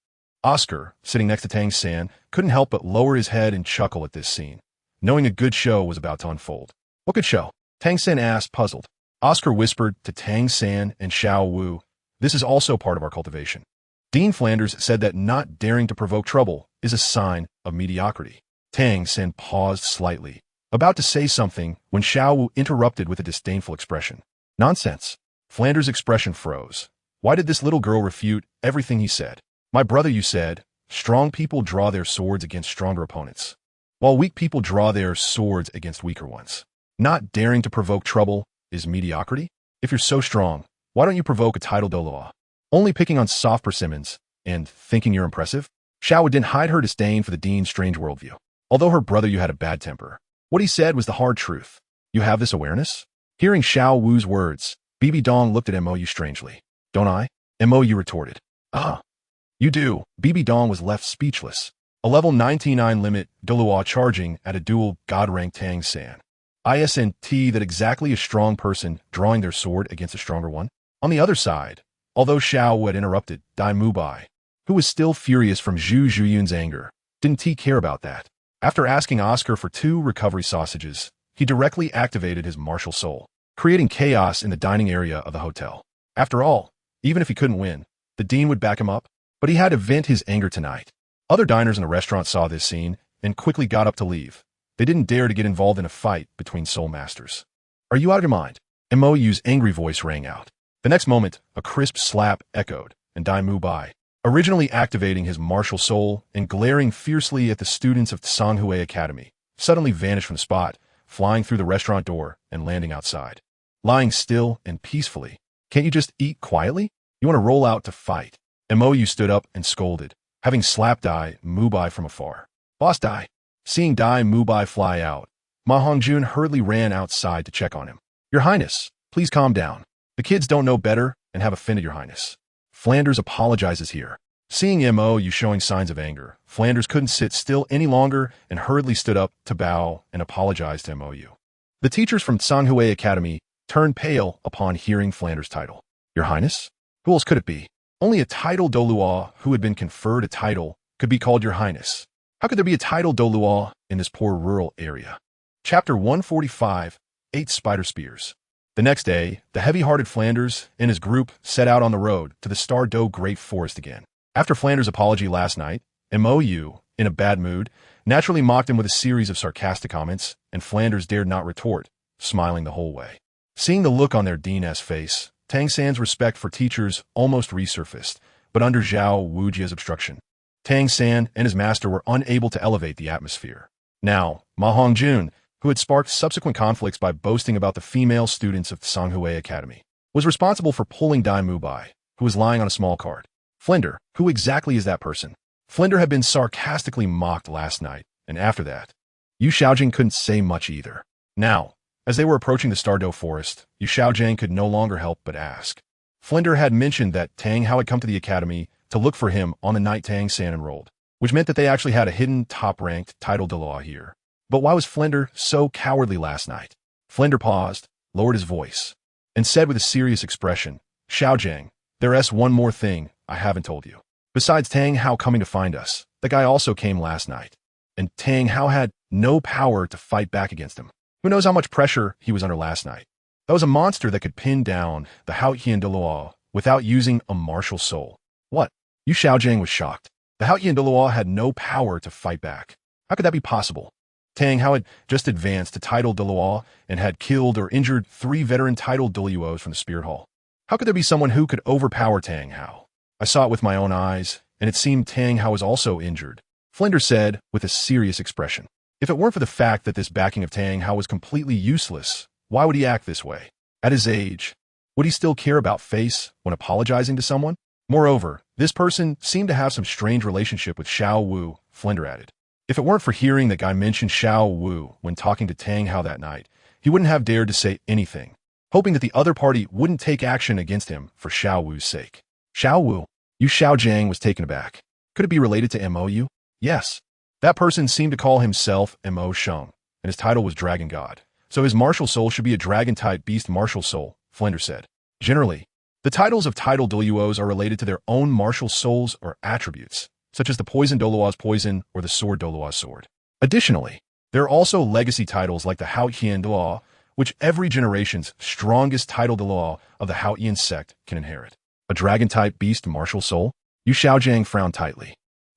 Oscar, sitting next to Tang San, couldn't help but lower his head and chuckle at this scene, knowing a good show was about to unfold. What good show? Tang San asked, puzzled. Oscar whispered to Tang San and Xiao Wu, this is also part of our cultivation. Dean Flanders said that not daring to provoke trouble is a sign of mediocrity. Tang San paused slightly, about to say something when Xiao Wu interrupted with a disdainful expression. Nonsense. Flanders' expression froze. Why did this little girl refute everything he said? My brother, you said, strong people draw their swords against stronger opponents, while weak people draw their swords against weaker ones. Not daring to provoke trouble is mediocrity? If you're so strong, why don't you provoke a title Douluo? Only picking on soft persimmons and thinking you're impressive? Xiao Wu didn't hide her disdain for the dean's strange worldview. although her brother Yu had a bad temper. What he said was the hard truth. You have this awareness? Hearing Xiao Wu's words, Bibi Dong looked at Mou strangely. Don't I? Mou retorted. Ah. You do. Bibi Dong was left speechless. A level 99 limit Douluo charging at a dual god-rank Tang San. ISNT that exactly a strong person drawing their sword against a stronger one? On the other side, although Xiao Wu had interrupted Dai Mubai, who was still furious from Zhu Zhuyun's anger, didn't he care about that? After asking Oscar for 2 recovery sausages, he directly activated his martial soul, creating chaos in the dining area of the hotel. After all, even if he couldn't win, the dean would back him up, but he had to vent his anger tonight. Other diners in the restaurant saw this scene and quickly got up to leave. They didn't dare to get involved in a fight between soul masters. Are you out of your mind? Mou's angry voice rang out. The next moment, a crisp slap echoed, and Dai Mubai, originally activating his martial soul and glaring fiercely at the students of Tsanghui Academy, suddenly vanished from the spot, flying through the restaurant door and landing outside. Lying still and peacefully. Can't you just eat quietly? You want to roll out to fight. Mou stood up and scolded, having slapped Dai Mubai from afar. Boss Dai. Seeing Dai Mubai fly out, Ma Hongjun hurriedly ran outside to check on him. Your Highness, please calm down. The kids don't know better and have offended your Highness. Flanders apologizes here. Seeing Mou showing signs of anger, Flanders couldn't sit still any longer and hurriedly stood up to bow and apologize to Mou. The teachers from Tsanghui Academy turned pale upon hearing Flanders' title. Your Highness? Who else could it be? Only a title Douluo who had been conferred a title could be called Your Highness. How could there be a title Douluo in this poor rural area? Chapter 145, 8 Spider Spears. The next day, the heavy-hearted Flanders and his group set out on the road to the Stardo Great Forest again. After Flanders' apology last night, Mou, in a bad mood, naturally mocked him with a series of sarcastic comments, and Flanders dared not retort, smiling the whole way. Seeing the look on their dean's face, Tang San's respect for teachers almost resurfaced, but under Zhao Wujia's obstruction, Tang San and his master were unable to elevate the atmosphere. Now, Ma Hongjun, who had sparked subsequent conflicts by boasting about the female students of Tsanghui Academy, was responsible for pulling Dai Mubai, who was lying on a small cart. Flinder, who exactly is that person? Flinder had been sarcastically mocked last night, and after that, Yu Xiaojing couldn't say much either. Now, as they were approaching the Stardo Forest, Yu Xiaojing could no longer help but ask. Flinder had mentioned that Tang Hao had come to the academy to look for him on the night Tang San enrolled, which meant that they actually had a hidden top-ranked title Douluo here. But why was Flinder so cowardly last night? Flinder paused, lowered his voice, and said with a serious expression, Xiaojing, there's one more thing I haven't told you. Besides Tang Hao coming to find us, the guy also came last night, and Tang Hao had no power to fight back against him. Who knows how much pressure he was under last night? That was a monster that could pin down the Haotian Douluo without using a martial soul. What? Yu Xiaojing was shocked. The Haotian Douluo had no power to fight back. How could that be possible? Tang Hao had just advanced to title Douluo and had killed or injured 3 veteran title Douluos from the Spirit Hall. How could there be someone who could overpower Tang Hao? I saw it with my own eyes, and it seemed Tang Hao was also injured, Flinder said with a serious expression. If it weren't for the fact that this backing of Tang Hao was completely useless, why would he act this way? At his age, would he still care about face when apologizing to someone? Moreover, this person seemed to have some strange relationship with Xiao Wu, Flinder added. If it weren't for hearing that guy mention Xiao Wu when talking to Tang Hao that night, he wouldn't have dared to say anything, hoping that the other party wouldn't take action against him for Xiao Wu's sake. Xiao Wu? Yu Xiaojing was taken aback. Could it be related to Mou? Yes. That person seemed to call himself Mo Sheng, and his title was Dragon God. So his martial soul should be a dragon-type beast martial soul, Flinder said. Generally, the titles of title Douluos are related to their own martial souls or attributes, such as the poison Douluo's poison or the sword Douluo's sword. Additionally, there are also legacy titles like the Haotian Douluo, which every generation's strongest title Douluo of the Haotian sect can inherit. A dragon-type beast martial soul? Yu Xiaojing frowned tightly.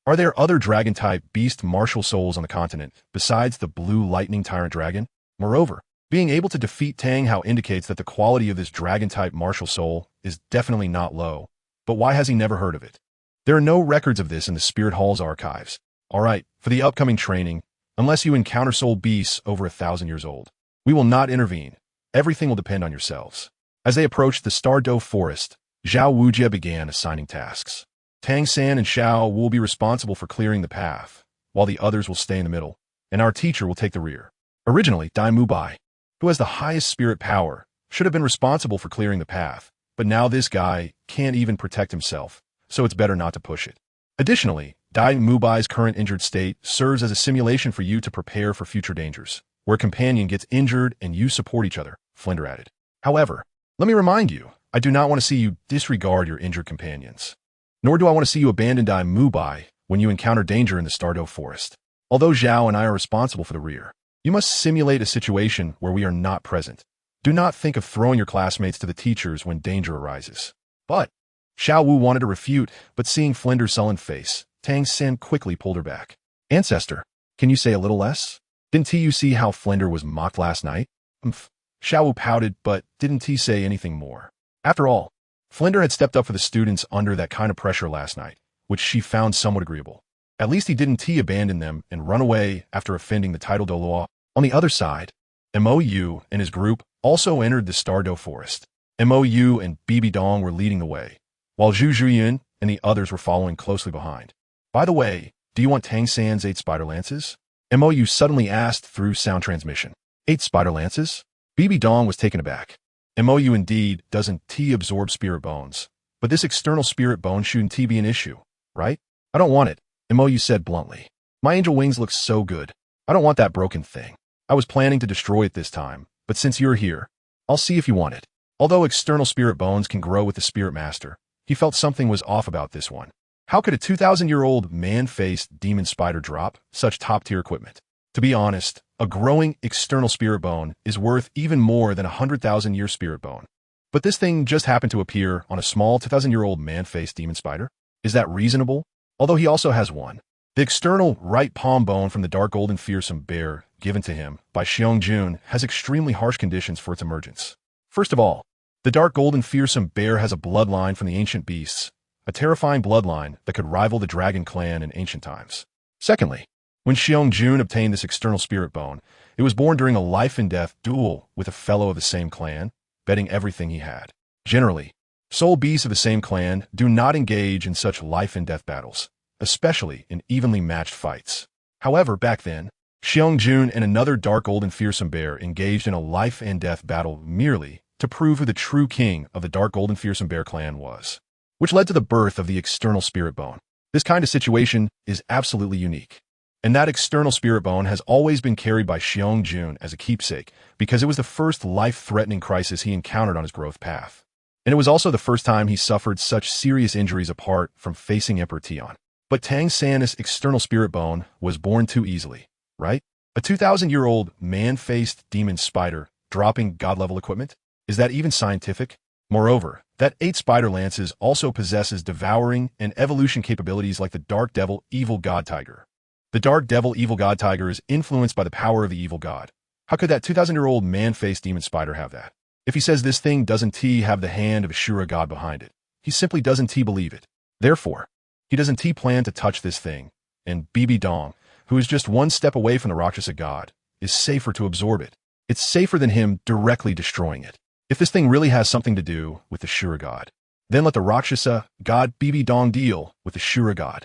Are there other dragon-type beast martial souls on the continent besides the blue lightning tyrant dragon? Moreover, being able to defeat Tang Hao indicates that the quality of this dragon-type martial soul is definitely not low. But why has he never heard of it? There are no records of this in the Spirit Hall's archives. Alright, for the upcoming training, unless you encounter soul beasts over 1,000 years old, we will not intervene. Everything will depend on yourselves. As they approached the Stardo Forest, Zhao Wujia began assigning tasks. Tang San and Xiao will be responsible for clearing the path, while the others will stay in the middle, and our teacher will take the rear. Originally, Dai Mubai, who has the highest spirit power, should have been responsible for clearing the path, but now this guy can't even protect himself, so it's better not to push it. Additionally, Dai Mubai's current injured state serves as a simulation for you to prepare for future dangers, where a companion gets injured and you support each other, Flinder added. However, let me remind you, I do not want to see you disregard your injured companions. Nor do I want to see you abandon Dai Mubai when you encounter danger in the Stardew Forest. Although Zhao and I are responsible for the rear, you must simulate a situation where we are not present. Do not think of throwing your classmates to the teachers when danger arises. But Xiao Wu wanted to refute, but seeing Flinder's sullen face, Tang San quickly pulled her back. Ancestor, can you say a little less? Didn't you see how Flinder was mocked last night? Xiao Wu pouted, but didn't he say anything more? After all, Flinder had stepped up for the students under that kind of pressure last night, which she found somewhat agreeable. At least he didn't abandon them and run away after offending the title Douluo. On the other side, MOU and his group also entered the Stardew Forest. MOU and Bibi Dong were leading the way, while Zhu Zhuyin and the others were following closely behind. By the way, do you want Tang San's 8 spider lances? MOU suddenly asked through sound transmission. 8 spider lances? Bibi Dong was taken aback. MOU indeed doesn't absorb spirit bones, but this external spirit bone shouldn't be an issue, right? I don't want it, MOU said bluntly. My angel wings look so good. I don't want that broken thing. I was planning to destroy it this time, but since you're here, I'll see if you want it. Although external spirit bones can grow with the spirit master, he felt something was off about this one. How could a 2,000-year-old man-faced demon spider drop such top-tier equipment? To be honest, a growing external spirit bone is worth even more than a 100,000-year spirit bone. But this thing just happened to appear on a small 2,000-year-old man-faced demon spider? Is that reasonable? Although he also has one. The external right palm bone from the dark golden fearsome bear given to him by Xiong-jun has extremely harsh conditions for its emergence. First of all, the dark golden fearsome bear has a bloodline from the ancient beasts, a terrifying bloodline that could rival the dragon clan in ancient times. Secondly, when Xiong-jun obtained this external spirit bone, it was born during a life-and-death duel with a fellow of the same clan, betting everything he had. Generally, soul beasts of the same clan do not engage in such life-and-death battles, especially in evenly matched fights. However, back then, Xiong-jun and another dark golden fearsome bear engaged in a life-and-death battle merely to prove who the true king of the dark golden fearsome bear clan was, which led to the birth of the external spirit bone. This kind of situation is absolutely unique. And that external spirit bone has always been carried by Xiong-jun as a keepsake because it was the first life-threatening crisis he encountered on his growth path. And it was also the first time he suffered such serious injuries apart from facing Emperor Tian. But Tang San's external spirit bone was born too easily, right? A 2,000-year-old man-faced demon spider dropping god-level equipment? Is that even scientific? Moreover, that 8 spider lances also possesses devouring and evolution capabilities like the Dark Devil Evil God Tiger. The Dark Devil Evil God Tiger is influenced by the power of the evil god. How could that 2,000-year-old man-faced demon spider have that? If he says this thing doesn't have the hand of Ashura god behind it, he simply doesn't believe it. Therefore, he doesn't plan to touch this thing, and Bibi Dong, who is just one step away from the Rakshasa god, is safer to absorb it. It's safer than him directly destroying it. If this thing really has something to do with the Shura god, then let the Rakshasa god Bibi Dong deal with the Shura god.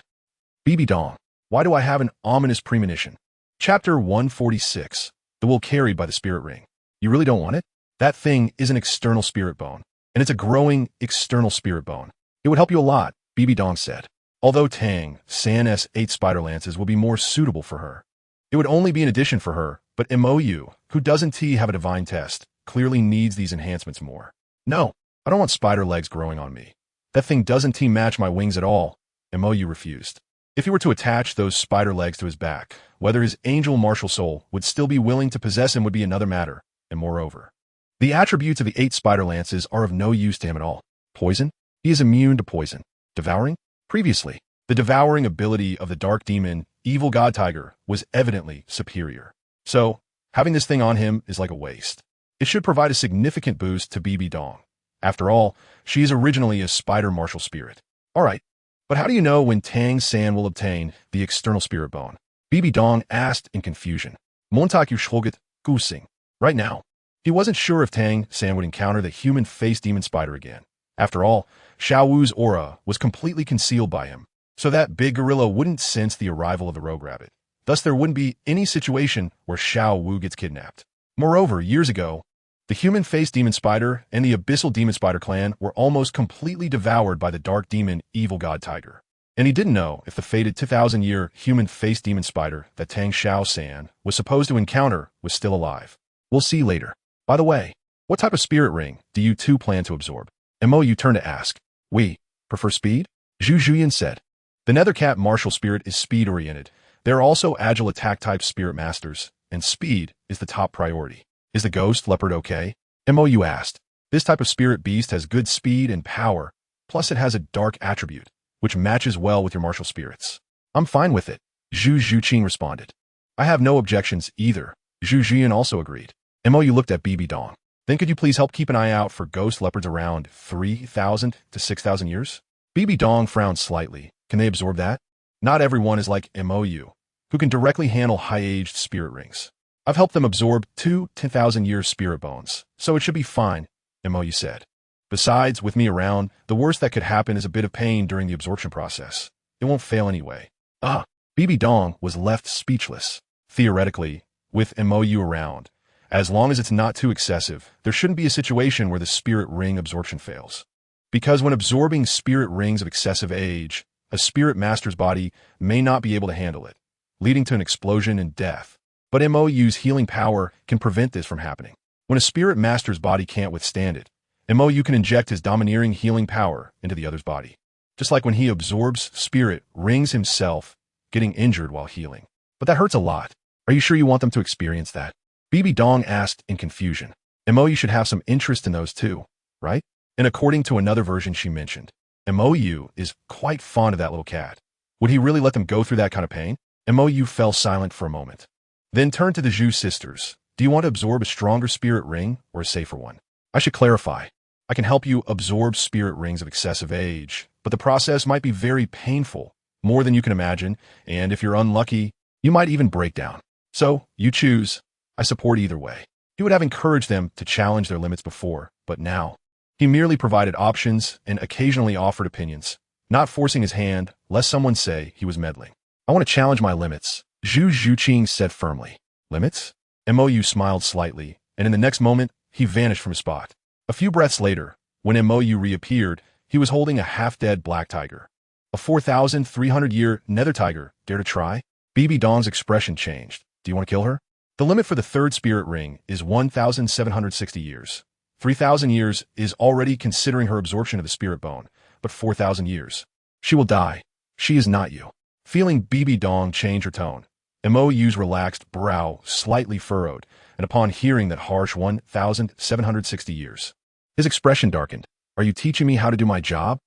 Bibi Dong, why do I have an ominous premonition? Chapter 146, The Will Carried by the Spirit Ring. You really don't want it? That thing is an external spirit bone, and it's a growing external spirit bone. It would help you a lot, Bibi Dong said. Although Tang San's 8 spider lances will be more suitable for her. It would only be an addition for her, but MOU, who doesn't have a divine test, clearly needs these enhancements more. No, I don't want spider legs growing on me. That thing doesn't match my wings at all, MOU refused. If he were to attach those spider legs to his back, whether his angel martial soul would still be willing to possess him would be another matter, and moreover, the attributes of the 8 spider lances are of no use to him at all. Poison? He is immune to poison. Devouring? Previously, the devouring ability of the dark demon, evil god tiger, was evidently superior. So, having this thing on him is like a waste. It should provide a significant boost to Bibi Dong. After all, she is originally a spider martial spirit. Alright, but how do you know when Tang San will obtain the external spirit bone? Bibi Dong asked in confusion. Montaku Shulgit Gusing. Right now, he wasn't sure if Tang San would encounter the human-faced demon spider again. After all, Xiao Wu's aura was completely concealed by him, so that big gorilla wouldn't sense the arrival of the rogue rabbit. Thus, there wouldn't be any situation where Xiao Wu gets kidnapped. Moreover, years ago, the human-faced demon spider and the abyssal demon spider clan were almost completely devoured by the dark demon evil god tiger. And he didn't know if the fated 2,000-year human-faced demon spider that Tang Xiao-san was supposed to encounter was still alive. We'll see later. By the way, what type of spirit ring do you two plan to absorb? Mo turned to ask. We prefer speed? Zhu Zhuyan said. The Nethercat martial spirit is speed-oriented. There are also agile attack-type spirit masters, and speed is the top priority. Is the ghost leopard okay? Mo asked. This type of spirit beast has good speed and power, plus it has a dark attribute, which matches well with your martial spirits. I'm fine with it, Zhu Zhuqing responded. I have no objections either, Zhu Zhuyan also agreed. Mo looked at BB Dong. Then could you please help keep an eye out for ghost leopards around 3,000 to 6,000 years? BB Dong frowned slightly. Can they absorb that? Not everyone is like Mo, who can directly handle high-aged spirit rings. I've helped them absorb 2 10,000-year spirit bones, so it should be fine, Mo said. Besides, with me around, the worst that could happen is a bit of pain during the absorption process. It won't fail anyway. BB Dong was left speechless. Theoretically, with Mo around, as long as it's not too excessive, there shouldn't be a situation where the spirit ring absorption fails. Because when absorbing spirit rings of excessive age, a spirit master's body may not be able to handle it, leading to an explosion and death. But Mo's healing power can prevent this from happening. When a spirit master's body can't withstand it, Mo can inject his domineering healing power into the other's body. Just like when he absorbs spirit rings himself, getting injured while healing. But that hurts a lot. Are you sure you want them to experience that? BB Dong asked in confusion. Mo should have some interest in those too, right? And according to another version she mentioned, Mo is quite fond of that little cat. Would he really let them go through that kind of pain? Mo fell silent for a moment. Then turned to the Zhu sisters. Do you want to absorb a stronger spirit ring or a safer one? I should clarify. I can help you absorb spirit rings of excessive age, but the process might be very painful, more than you can imagine, and if you're unlucky, you might even break down. So, you choose. I support either way. He would have encouraged them to challenge their limits before, but now, he merely provided options and occasionally offered opinions, not forcing his hand, lest someone say he was meddling. I want to challenge my limits, Zhu Zhuqing said firmly. Limits? Mo smiled slightly, and in the next moment, he vanished from his spot. A few breaths later, when Mo reappeared, he was holding a half-dead black tiger. A 4,300-year nether tiger. Dare to try? BB Dong's expression changed. Do you want to kill her? The limit for the third spirit ring is 1,760 years. 3,000 years is already considering her absorption of the spirit bone, but 4,000 years. She will die. She is not you. Feeling BB Dong change her tone, Mo's relaxed brow slightly furrowed, and upon hearing that harsh 1,760 years, his expression darkened. Are you teaching me how to do my job?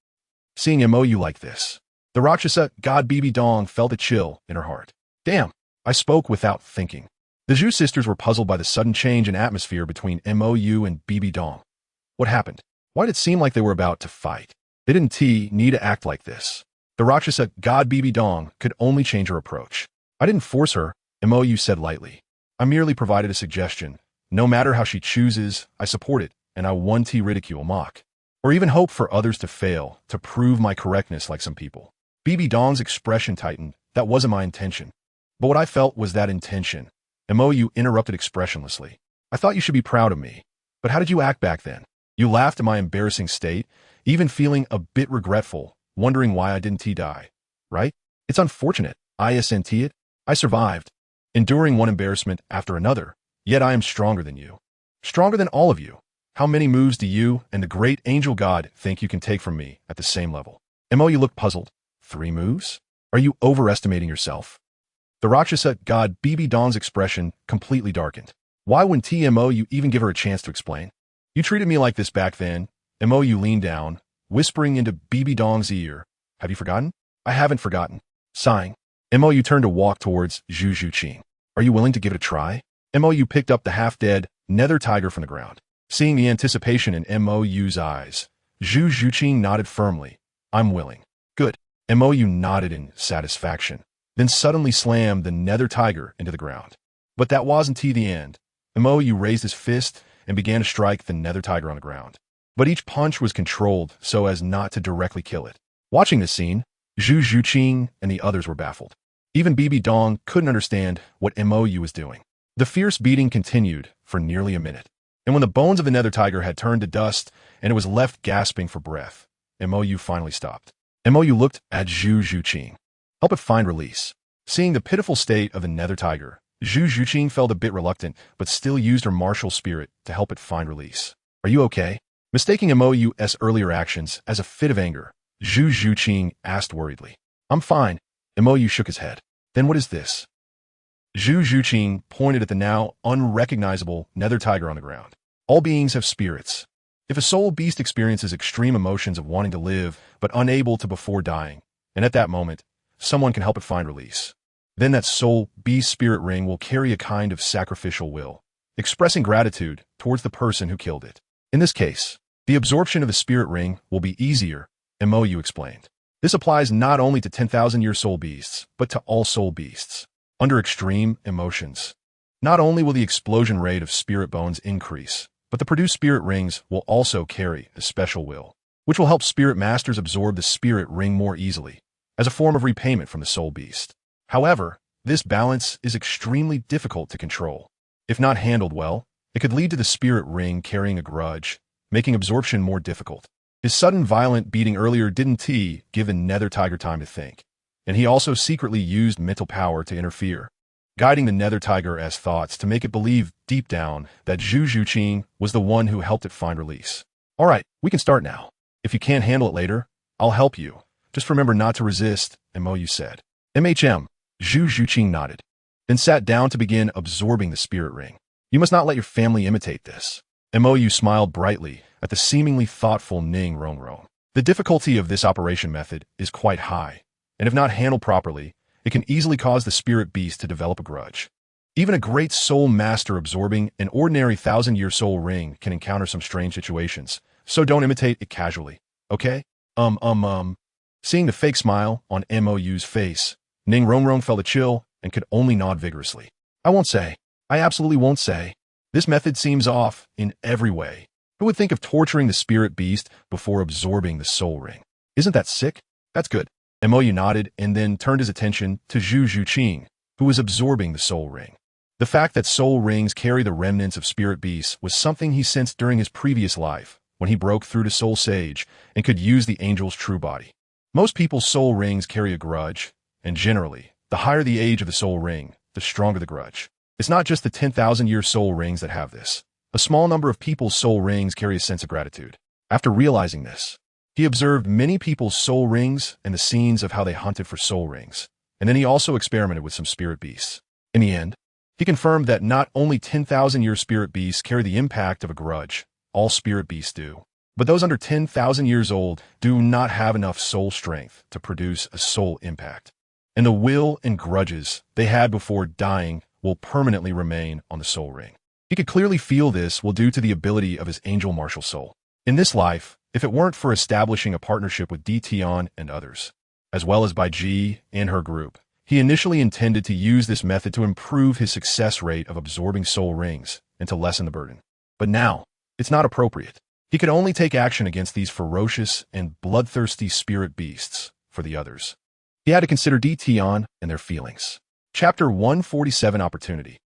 Seeing Mo like this, the Rakshasa god BB Dong felt a chill in her heart. Damn, I spoke without thinking. The Zhu sisters were puzzled by the sudden change in atmosphere between Mo and BB Dong. What happened? Why did it seem like they were about to fight? They didn't need to act like this. The Rakshasa god BB Dong could only change her approach. I didn't force her, Mo said lightly. I merely provided a suggestion. No matter how she chooses, I support it, and I won't ridicule, mock, or even hope for others to fail, to prove my correctness like some people. BB Dong's expression tightened. That wasn't my intention. But what I felt was that intention. Mo interrupted expressionlessly. I thought you should be proud of me. But how did you act back then? You laughed at my embarrassing state, even feeling a bit regretful, wondering why I didn't die. Right? It's unfortunate. Isn't it? I survived, enduring one embarrassment after another, yet I am stronger than you. Stronger than all of you. How many moves do you and the great angel god think you can take from me at the same level? Mo looked puzzled. 3 moves? Are you overestimating yourself? The Rakshasa god BB Dong's expression completely darkened. Why wouldn't Mo even give her a chance to explain? You treated me like this back then. Mo leaned down, whispering into BB Dong's ear. Have you forgotten? I haven't forgotten. Sighing, Mo turned to walk towards Zhu Zhuqing. Are you willing to give it a try? Mo picked up the half-dead nether tiger from the ground. Seeing the anticipation in Mo's eyes, Zhu Zhuqing nodded firmly. I'm willing. Good. Mo nodded in satisfaction, then suddenly slammed the nether tiger into the ground. But that wasn't the end. Mo raised his fist and began to strike the nether tiger on the ground. But each punch was controlled so as not to directly kill it. Watching this scene, Zhu Zhuqing and the others were baffled. Even Bibi Dong couldn't understand what Mou was doing. The fierce beating continued for nearly a minute, and when the bones of the nether tiger had turned to dust and it was left gasping for breath, Mou finally stopped. Mou looked at Zhu Zhuqing. Help it find release. Seeing the pitiful state of the nether tiger, Zhu Zhuqing felt a bit reluctant, but still used her martial spirit to help it find release. Are you okay? Mistaking Mou's earlier actions as a fit of anger, Zhu Zhuqing asked worriedly. I'm fine. Mou shook his head. Then what is this? Zhu Zhuqing pointed at the now unrecognizable nether tiger on the ground. All beings have spirits. If a soul beast experiences extreme emotions of wanting to live but unable to before dying, and at that moment, someone can help it find release, then that soul beast spirit ring will carry a kind of sacrificial will, expressing gratitude towards the person who killed it. In this case, the absorption of the spirit ring will be easier, Mou explained. This applies not only to 10,000-year soul beasts, but to all soul beasts. Under extreme emotions, not only will the explosion rate of spirit bones increase, but the produced spirit rings will also carry a special will, which will help spirit masters absorb the spirit ring more easily, as a form of repayment from the soul beast. However, this balance is extremely difficult to control. If not handled well, it could lead to the spirit ring carrying a grudge, making absorption more difficult. His sudden violent beating earlier didn't give the nether tiger time to think, and he also secretly used mental power to interfere, guiding the nether tiger's thoughts to make it believe deep down that Zhu Zhuqing was the one who helped it find release. All right, we can start now. If you can't handle it later, I'll help you. Just remember not to resist, Mou said. Zhu Zhuqing nodded, then sat down to begin absorbing the spirit ring. You must not let your family imitate this. Mou smiled brightly at the seemingly thoughtful Ning Rongrong. The difficulty of this operation method is quite high, and if not handled properly, it can easily cause the spirit beast to develop a grudge. Even a great soul master absorbing an ordinary 1,000-year soul ring can encounter some strange situations, so don't imitate it casually, okay? Seeing the fake smile on Mou's face, Ning Rongrong felt a chill and could only nod vigorously. I won't say. I absolutely won't say. This method seems off in every way. Who would think of torturing the spirit beast before absorbing the soul ring? Isn't that sick? That's good. Mou nodded and then turned his attention to Zhu Zhuqing, who was absorbing the soul ring. The fact that soul rings carry the remnants of spirit beasts was something he sensed during his previous life, when he broke through to Soul Sage and could use the angel's true body. Most people's soul rings carry a grudge, and generally, the higher the age of the soul ring, the stronger the grudge. It's not just the 10,000-year soul rings that have this. A small number of people's soul rings carry a sense of gratitude. After realizing this, he observed many people's soul rings and the scenes of how they hunted for soul rings, and then he also experimented with some spirit beasts. In the end, he confirmed that not only 10,000-year spirit beasts carry the impact of a grudge, all spirit beasts do, but those under 10,000 years old do not have enough soul strength to produce a soul impact. And the will and grudges they had before dying will permanently remain on the soul ring. He could clearly feel this will due to the ability of his angel martial soul. In this life, if it weren't for establishing a partnership with Tian and others, as well as by Ji and her group, he initially intended to use this method to improve his success rate of absorbing soul rings and to lessen the burden. But now, it's not appropriate. He could only take action against these ferocious and bloodthirsty spirit beasts for the others. He had to consider Tian and their feelings. Chapter 147 Opportunity.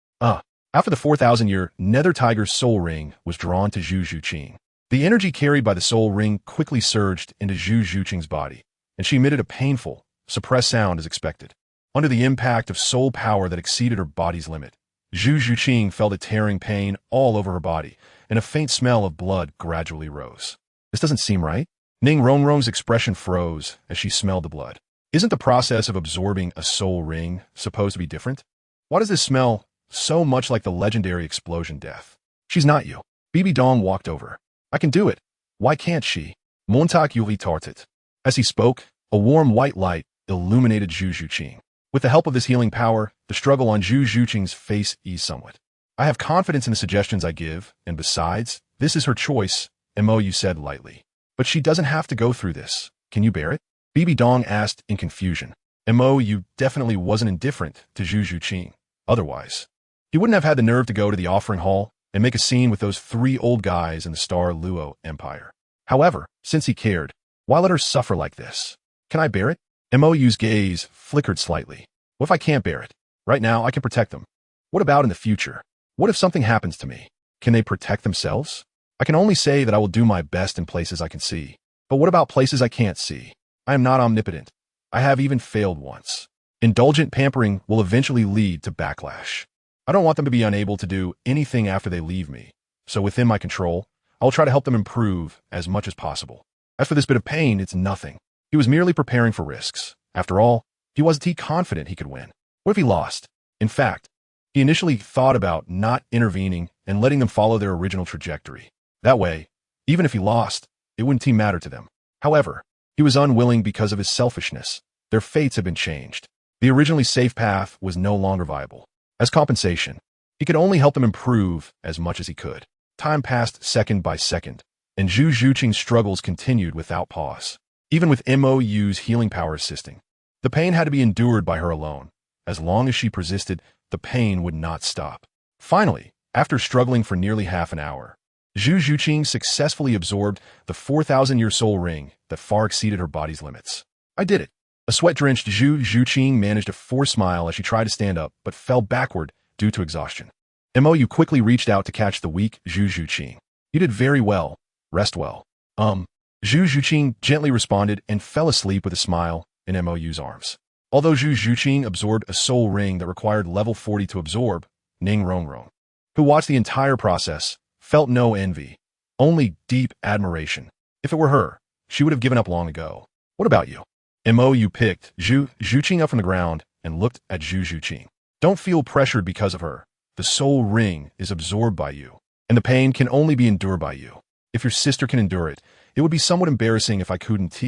After the 4,000-year nether tiger's soul ring was drawn to Zhu Zhuqing, the energy carried by the soul ring quickly surged into Zhu Zhuqing's body, and she emitted a painful, suppressed sound as expected. Under the impact of soul power that exceeded her body's limit, Zhu Zhuqing felt a tearing pain all over her body, and a faint smell of blood gradually rose. This doesn't seem right. Ning Rongrong's expression froze as she smelled the blood. Isn't the process of absorbing a soul ring supposed to be different? Why does this smell so much like the legendary explosion death? She's not you. Bibi Dong walked over. I can do it. Why can't she? Montak Yuli tartet. As he spoke, a warm white light illuminated Zhu Zhuqing. With the help of this healing power, the struggle on Zhu Zhuqing's face eased somewhat. I have confidence in the suggestions I give, and besides, this is her choice, Mou said lightly. But she doesn't have to go through this. Can you bear it? Bibi Dong asked in confusion. Mou definitely wasn't indifferent to Zhu Zhuqing. Otherwise, he wouldn't have had the nerve to go to the offering hall and make a scene with those 3 old guys in the Star Luo Empire. However, since he cared, why let her suffer like this? Can I bear it? Mou's gaze flickered slightly. What if I can't bear it? Right now, I can protect them. What about in the future? What if something happens to me? Can they protect themselves? I can only say that I will do my best in places I can see. But what about places I can't see? I am not omnipotent. I have even failed once. Indulgent pampering will eventually lead to backlash. I don't want them to be unable to do anything after they leave me. So within my control, I will try to help them improve as much as possible. As for this bit of pain, it's nothing. He was merely preparing for risks. After all, wasn't he confident he could win? What if he lost? In fact, he initially thought about not intervening and letting them follow their original trajectory. That way, even if he lost, it wouldn't matter to them. However, he was unwilling because of his selfishness. Their fates had been changed. The originally safe path was no longer viable. As compensation, he could only help them improve as much as he could. Time passed second by second, and Zhu Zhuqing's struggles continued without pause. Even with MOU's healing power assisting, the pain had to be endured by her alone. As long as she persisted, the pain would not stop. Finally, after struggling for nearly half an hour, Zhu Zhuqing successfully absorbed the 4,000-year soul ring that far exceeded her body's limits. I did it. A sweat-drenched Zhu Zhuqing managed a forced smile as she tried to stand up, but fell backward due to exhaustion. MOU quickly reached out to catch the weak Zhu Zhuqing. You did very well. Rest well. Zhu Zhuqing gently responded and fell asleep with a smile in MOU's arms. Although Zhu Zhuqing absorbed a soul ring that required level 40 to absorb, Ning Rongrong, who watched the entire process, felt no envy, only deep admiration. If it were her, she would have given up long ago. What about you? MOU picked Zhu Zhuqing up from the ground and looked at Zhu Zhuqing. Don't feel pressured because of her. The soul ring is absorbed by you, and the pain can only be endured by you. If your sister can endure it, it would be somewhat embarrassing if I couldn't,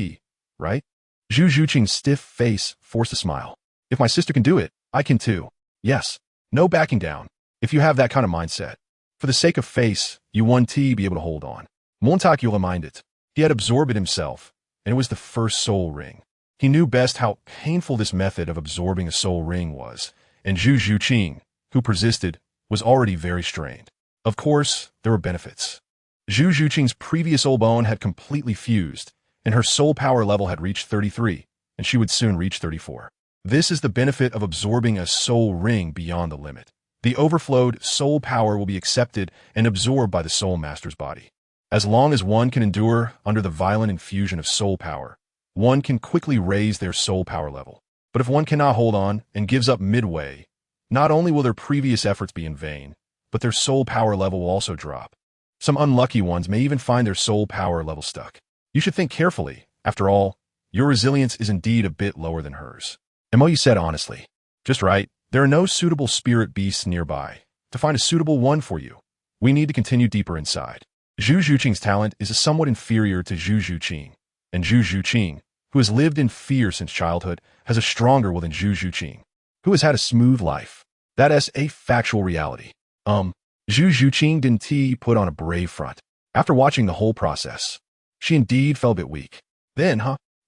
right? Zhu Zhuqing's stiff face forced a smile. If my sister can do it, I can too. Yes. No backing down. If you have that kind of mindset. For the sake of face, you won't be able to hold on. Montak you'll mind it. He had absorbed it himself, and it was the first soul ring. He knew best how painful this method of absorbing a soul ring was, and Zhu Zhuqing, who persisted, was already very strained. Of course, there were benefits. Zhu Zhuqing's previous soul bone had completely fused, and her soul power level had reached 33, and she would soon reach 34. This is the benefit of absorbing a soul ring beyond the limit. The overflowed soul power will be accepted and absorbed by the soul master's body. As long as one can endure under the violent infusion of soul power, one can quickly raise their soul power level. But if one cannot hold on and gives up midway, not only will their previous efforts be in vain, but their soul power level will also drop. Some unlucky ones may even find their soul power level stuck. You should think carefully. After all, your resilience is indeed a bit lower than hers. MOU said honestly. Just right. There are no suitable spirit beasts nearby. To find a suitable one for you, we need to continue deeper inside. Zhu Zhuqing's talent is somewhat inferior to Zhu Zhuqing, and Zhu Zhuqing, who has lived in fear since childhood, has a stronger will than Zhu Zhuqing, who has had a smooth life. That is a factual reality. Zhu Zhuqing didn't put on a brave front. After watching the whole process, she indeed felt a bit weak. Then,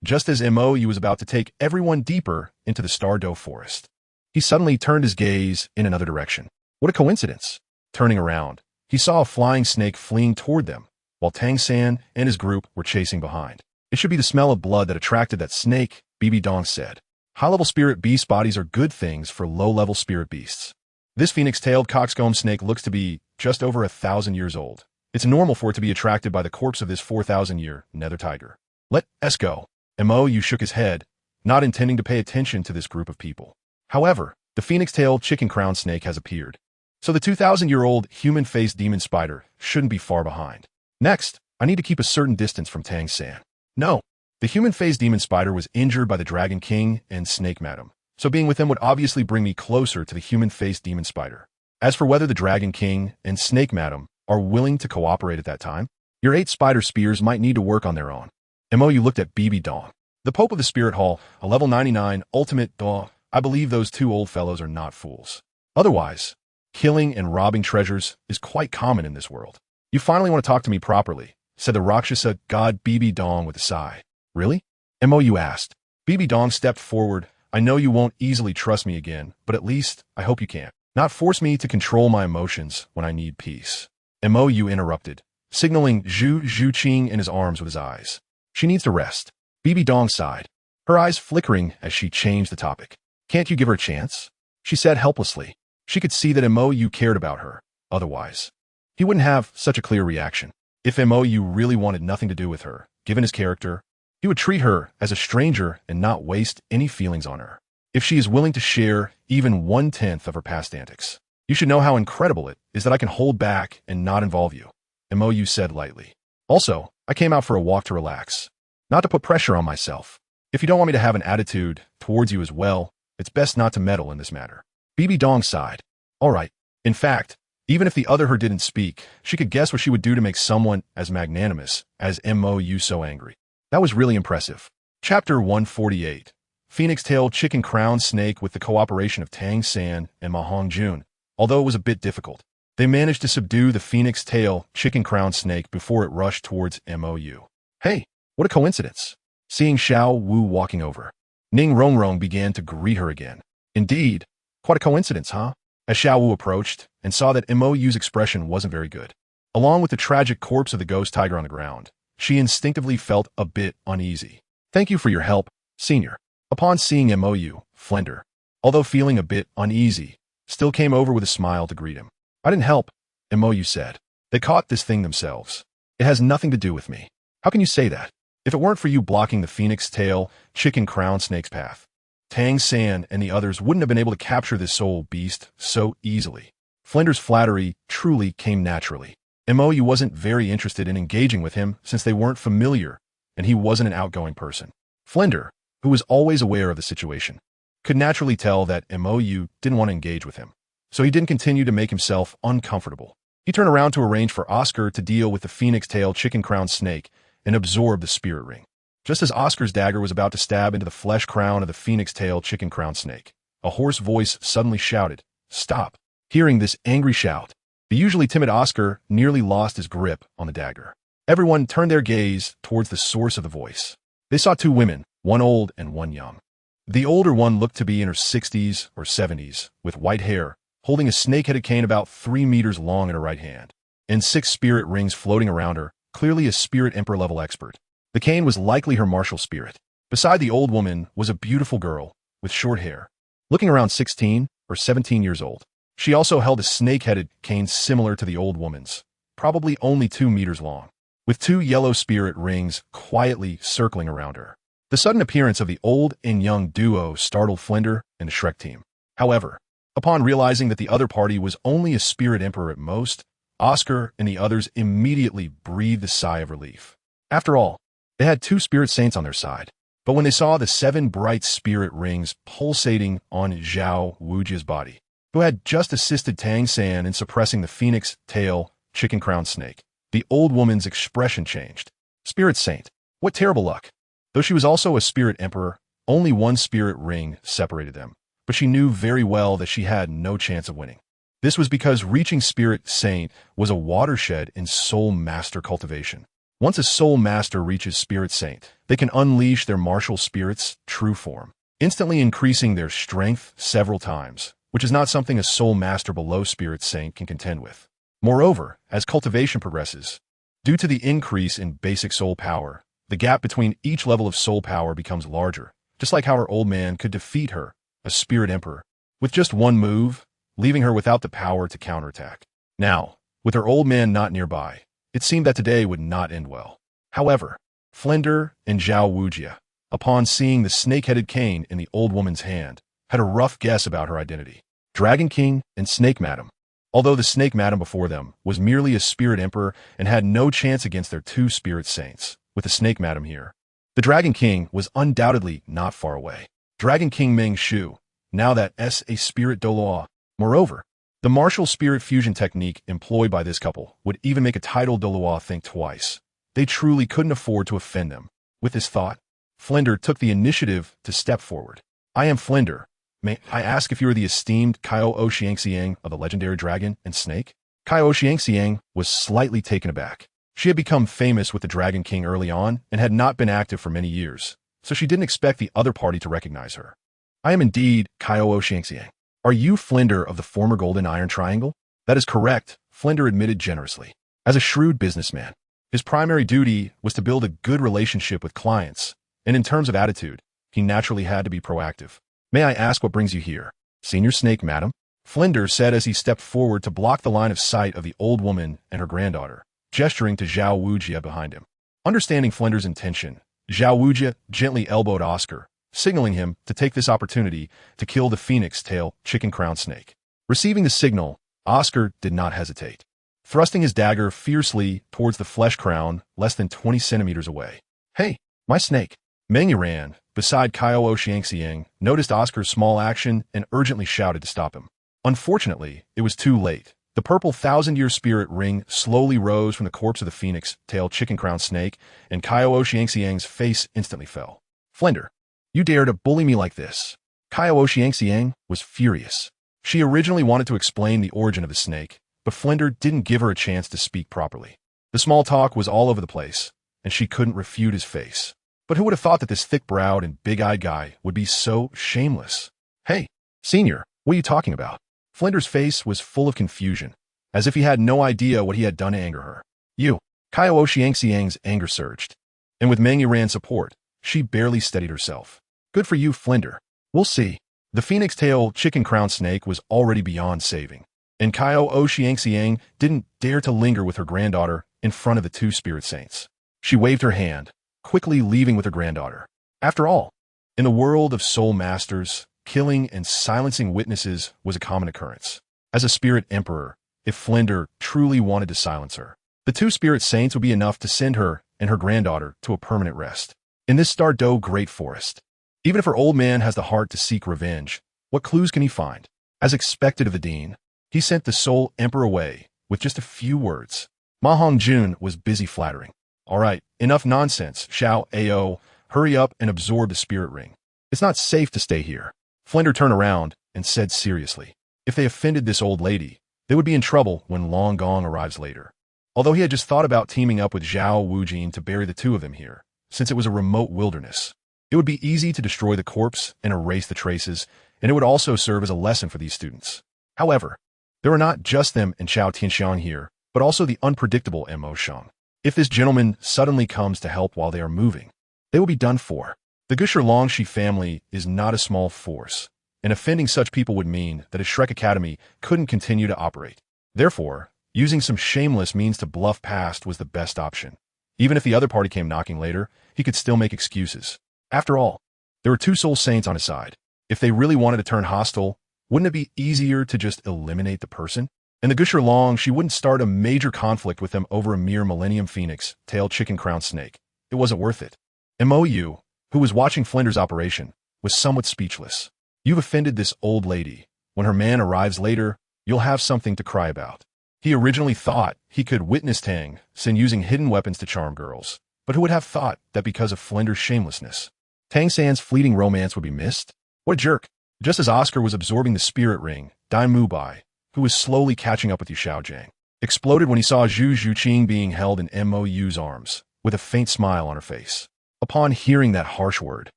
just as MOU was about to take everyone deeper into the Stardow Forest, he suddenly turned his gaze in another direction. What a coincidence. Turning around, he saw a flying snake fleeing toward them, while Tang San and his group were chasing behind. It should be the smell of blood that attracted that snake, BB Dong said. High-level spirit beast bodies are good things for low-level spirit beasts. This phoenix-tailed coxcomb snake looks to be just over 1,000 years old. It's normal for it to be attracted by the corpse of this 4,000-year nether tiger. Let us go. MOU shook his head, not intending to pay attention to this group of people. However, the phoenix-tailed chicken-crown snake has appeared. So the 2,000-year-old human-faced demon spider shouldn't be far behind. Next, I need to keep a certain distance from Tang San. No, the human-faced demon spider was injured by the Dragon King and Snake Madam, so being with him would obviously bring me closer to the human-faced demon spider. As for whether the Dragon King and Snake Madam are willing to cooperate at that time, your 8 spider spears might need to work on their own. MOU looked at BB Dong, the Pope of the Spirit Hall, a level 99 ultimate Dong. I believe those 2 old fellows are not fools. Otherwise, killing and robbing treasures is quite common in this world. You finally want to talk to me properly, said the Rakshasa god BB Dong with a sigh. Really? MOU asked. BB Dong stepped forward. I know you won't easily trust me again, but at least I hope you can. Not force me to control my emotions when I need peace. MOU interrupted, signaling Zhu Zhuqing in his arms with his eyes. She needs to rest. BB Dong sighed, her eyes flickering as she changed the topic. Can't you give her a chance? She said helplessly. She could see that Mou cared about her. Otherwise, he wouldn't have such a clear reaction. If Mou really wanted nothing to do with her, given his character, he would treat her as a stranger and not waste any feelings on her. If she is willing to share even 1/10 of her past antics, you should know how incredible it is that I can hold back and not involve you, Mou said lightly. Also, I came out for a walk to relax, not to put pressure on myself. If you don't want me to have an attitude towards you as well, it's best not to meddle in this matter. Bibi Dong sighed. All right. In fact, even if the other her didn't speak, she could guess what she would do to make someone as magnanimous as Mou so angry. That was really impressive. Chapter 148. Phoenix-tailed chicken crown snake. With the cooperation of Tang San and Ma Hongjun, although it was a bit difficult, they managed to subdue the phoenix-tail chicken crown snake before it rushed towards Mou. Hey, what a coincidence. Seeing Xiao Wu walking over, Ning Rongrong began to greet her again. Indeed, quite a coincidence, huh? As Xiao Wu approached and saw that Mou's expression wasn't very good, along with the tragic corpse of the ghost tiger on the ground, she instinctively felt a bit uneasy. Thank you for your help, Senior. Upon seeing Mou, Flender, although feeling a bit uneasy, still came over with a smile to greet him. I didn't help, Mou said. They caught this thing themselves. It has nothing to do with me. How can you say that? If it weren't for you blocking the phoenix-tail chicken crown snake's path, Tang San and the others wouldn't have been able to capture this soul beast so easily. Flender's flattery truly came naturally. Mou wasn't very interested in engaging with him since they weren't familiar and he wasn't an outgoing person. Flender, who was always aware of the situation, could naturally tell that Mou didn't want to engage with him, so he didn't continue to make himself uncomfortable. He turned around to arrange for Oscar to deal with the phoenix-tailed chicken crown snake and absorb the spirit ring. Just as Oscar's dagger was about to stab into the flesh crown of the phoenix-tailed chicken crown snake, a hoarse voice suddenly shouted, "Stop!" Hearing this angry shout, the usually timid Oscar nearly lost his grip on the dagger. Everyone turned their gaze towards the source of the voice. They saw two women, one old and one young. The older one looked to be in her 60s or 70s, with white hair, holding a snake-headed cane about 3 meters long in her right hand, and 6 spirit rings floating around her, clearly a spirit emperor-level expert. The cane was likely her martial spirit. Beside the old woman was a beautiful girl with short hair, looking around 16 or 17 years old. She also held a snake-headed cane similar to the old woman's, probably only 2 meters long, with 2 yellow spirit rings quietly circling around her. The sudden appearance of the old and young duo startled Flender and the Shrek team. However, upon realizing that the other party was only a spirit emperor at most, Oscar and the others immediately breathed a sigh of relief. After all, they had 2 spirit saints on their side. But when they saw the 7 bright spirit rings pulsating on Zhao Wujia's body, who had just assisted Tang San in suppressing the phoenix tail chicken crown snake, the old woman's expression changed. Spirit saint, what terrible luck. Though she was also a spirit emperor, only 1 spirit ring separated them, but she knew very well that she had no chance of winning. This was because reaching spirit saint was a watershed in soul master cultivation. Once a soul master reaches spirit saint, they can unleash their martial spirit's true form, instantly increasing their strength several times, which is not something a soul master below spirit saint can contend with. Moreover, as cultivation progresses, due to the increase in basic soul power, the gap between each level of soul power becomes larger, just like how her old man could defeat her, a spirit emperor, with just 1 move, leaving her without the power to counterattack. Now, with her old man not nearby, it seemed that today would not end well. However, Flender and Zhao Wujia, upon seeing the snake-headed cane in the old woman's hand, had a rough guess about her identity. Dragon King and Snake Madam. Although the Snake Madam before them was merely a spirit emperor and had no chance against their 2 spirit saints, with the Snake Madam here, the Dragon King was undoubtedly not far away. Dragon King Meng Shu, now that as a spirit Douluo. Moreover, the martial spirit fusion technique employed by this couple would even make a titled Douluo think twice. They truly couldn't afford to offend them. With this thought, Flender took the initiative to step forward. I am Flender. May I ask if you are the esteemed Kaio Xiangxiang of the legendary dragon and snake? Kaio Xiangxiang was slightly taken aback. She had become famous with the Dragon King early on and had not been active for many years, so she didn't expect the other party to recognize her. I am indeed Kaio Xiangxiang. Are you Flender of the former Golden Iron Triangle? That is correct, Flender admitted generously. As a shrewd businessman, his primary duty was to build a good relationship with clients, and in terms of attitude, he naturally had to be proactive. May I ask what brings you here? Senior Snake, madam? Flinder said as he stepped forward to block the line of sight of the old woman and her granddaughter, gesturing to Zhao Wujia behind him. Understanding Flinder's intention, Zhao Wujia gently elbowed Oscar, signaling him to take this opportunity to kill the phoenix-tail chicken-crown snake. Receiving the signal, Oscar did not hesitate, thrusting his dagger fiercely towards the flesh crown less than 20 centimeters away. Hey, my snake! Meng Yuran, beside Kaiou Xiangxiang, noticed Oscar's small action and urgently shouted to stop him. Unfortunately, it was too late. The purple thousand-year spirit ring slowly rose from the corpse of the phoenix-tailed chicken-crown snake, and Kaiou Xiangxiang's face instantly fell. Flinder, you dare to bully me like this? Kaiou Xiangxiang was furious. She originally wanted to explain the origin of the snake, but Flinder didn't give her a chance to speak properly. The small talk was all over the place, and she couldn't refute his face. But who would have thought that this thick-browed and big-eyed guy would be so shameless? Hey, senior, what are you talking about? Flinder's face was full of confusion, as if he had no idea what he had done to anger her. You! Kaiou Xiangxiang's anger surged, and with Meng Yuran's support, she barely steadied herself. Good for you, Flinder. We'll see. The phoenix-tail chicken-crown snake was already beyond saving, and Kaiou Xiangxiang didn't dare to linger with her granddaughter in front of the two spirit saints. She waved her hand, quickly leaving with her granddaughter. After all, in the world of soul masters, killing and silencing witnesses was a common occurrence. As a spirit emperor, if Flinder truly wanted to silence her, the two spirit saints would be enough to send her and her granddaughter to a permanent rest. In this Stardew Great Forest, even if her old man has the heart to seek revenge, what clues can he find? As expected of the dean, he sent the soul emperor away with just a few words. Ma Hongjun was busy flattering. All right, enough nonsense, Xiao Ao. Hurry up and absorb the spirit ring. It's not safe to stay here. Flinder turned around and said seriously, if they offended this old lady, they would be in trouble when Long Gong arrives later. Although he had just thought about teaming up with Zhao Wujin to bury the two of them here, since it was a remote wilderness, it would be easy to destroy the corpse and erase the traces, and it would also serve as a lesson for these students. However, there are not just them and Xiao Tianxiang here, but also the unpredictable Mo Shang. If this gentleman suddenly comes to help while they are moving, they will be done for. The Gusher Longshi family is not a small force, and offending such people would mean that a Shrek Academy couldn't continue to operate. Therefore, using some shameless means to bluff past was the best option. Even if the other party came knocking later, he could still make excuses. After all, there were two soul saints on his side. If they really wanted to turn hostile, wouldn't it be easier to just eliminate the person? And the Gusher Longshi wouldn't start a major conflict with them over a mere Millennium Phoenix, tailed chicken crown snake. It wasn't worth it. MOU, who was watching Flinder's operation, was somewhat speechless. You've offended this old lady. When her man arrives later, you'll have something to cry about. He originally thought he could witness Tang send using hidden weapons to charm girls, but who would have thought that because of Flinder's shamelessness, Tang San's fleeting romance would be missed? What a jerk. Just as Oscar was absorbing the spirit ring, Dai Mubai, who was slowly catching up with Yu Xiaojiang, exploded when he saw Zhu Zhuqing being held in MOU's arms, with a faint smile on her face. Upon hearing that harsh word,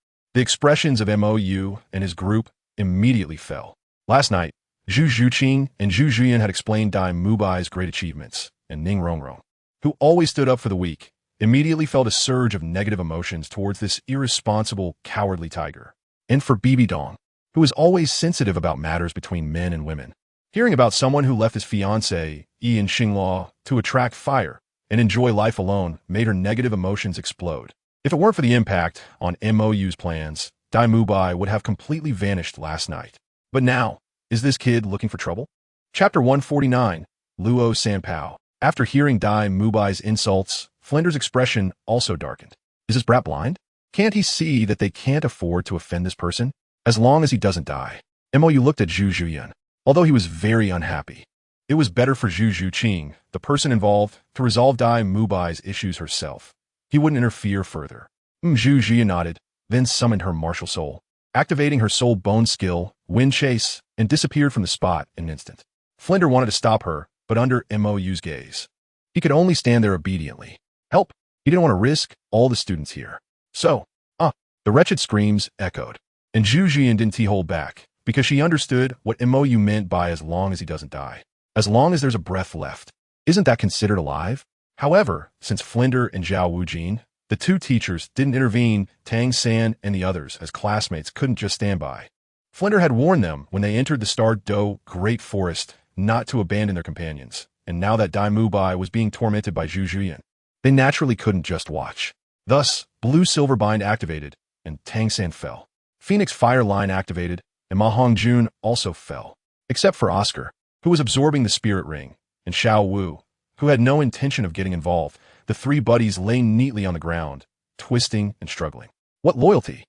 the expressions of MOU and his group immediately fell. Last night, Zhu Zhuqing and Zhu Zhuyan had explained Dai Mubai's great achievements, and Ning Rongrong, who always stood up for the weak, immediately felt a surge of negative emotions towards this irresponsible, cowardly tiger. And for Bibi Dong, who was always sensitive about matters between men and women, hearing about someone who left his fiancée, Yi Xingluo, to attract fire and enjoy life alone made her negative emotions explode. If it weren't for the impact on MOU's plans, Dai Mubai would have completely vanished last night. But now, is this kid looking for trouble? Chapter 149, Luo Sanpao. After hearing Dai Mubai's insults, Flinder's expression also darkened. Is this brat blind? Can't he see that they can't afford to offend this person? As long as he doesn't die. MOU looked at Zhu Zhuyan. Although he was very unhappy, it was better for Zhu Zhuqing, the person involved, to resolve Dai Mubai's issues herself. He wouldn't interfere further. Zhu Zhuyan nodded, then summoned her martial soul, activating her soul bone skill, wind chase, and disappeared from the spot in an instant. Flinder wanted to stop her, but under MOU's gaze, he could only stand there obediently. Help! He didn't want to risk all the students here. So, the wretched screams echoed, and Zhu Zhuyan didn't hold back, because she understood what MOU meant by as long as he doesn't die. As long as there's a breath left. Isn't that considered alive? However, since Flinder and Zhao Wujin, the two teachers, didn't intervene, Tang San and the others as classmates couldn't just stand by. Flinder had warned them when they entered the Star Do Great Forest not to abandon their companions, and now that Dai Mubai was being tormented by Zhu Juyan, they naturally couldn't just watch. Thus, Blue Silver Bind activated, and Tang San fell. Phoenix Fire Line activated, and Ma Hongjun also fell, except for Oscar, who was absorbing the Spirit Ring, and Xiao Wu, who had no intention of getting involved. The three buddies lay neatly on the ground, twisting and struggling. What loyalty!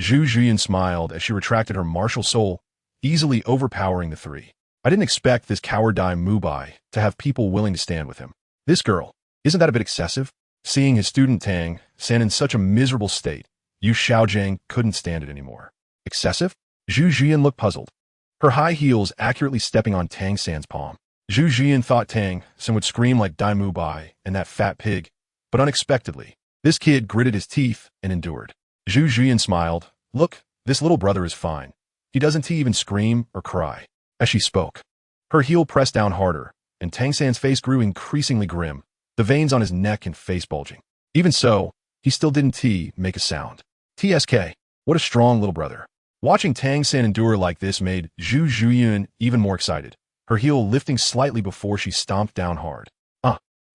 Zhu Juyan smiled as she retracted her martial soul, easily overpowering the three. I didn't expect this coward Dai Mubai to have people willing to stand with him. This girl, isn't that a bit excessive? Seeing his student Tang San in such a miserable state, Yu Xiaojiang couldn't stand it anymore. Excessive? Zhu Juyan looked puzzled, her high heels accurately stepping on Tang San's palm. Zhu Juyan thought Tang San would scream like Dai Mubai and that fat pig, but unexpectedly, this kid gritted his teeth and endured. Zhu Juyan smiled. Look, this little brother is fine. He doesn't even scream or cry. As she spoke, her heel pressed down harder, and Tang San's face grew increasingly grim, the veins on his neck and face bulging. Even so, he still didn't make a sound. TSK, what a strong little brother. Watching Tang San endure like this made Zhu Juyan even more excited, her heel lifting slightly before she stomped down hard.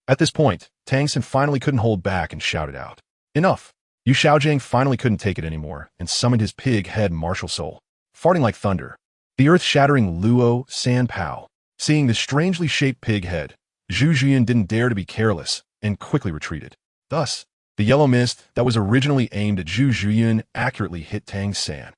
At this point, Tang San finally couldn't hold back and shouted out. Enough! Yu Xiaojiang finally couldn't take it anymore and summoned his pig head martial soul, farting like thunder. The earth-shattering Luo San Pao. Seeing the strangely shaped pig head, Zhu Juyan didn't dare to be careless and quickly retreated. Thus, the yellow mist that was originally aimed at Zhu Juyan accurately hit Tang San.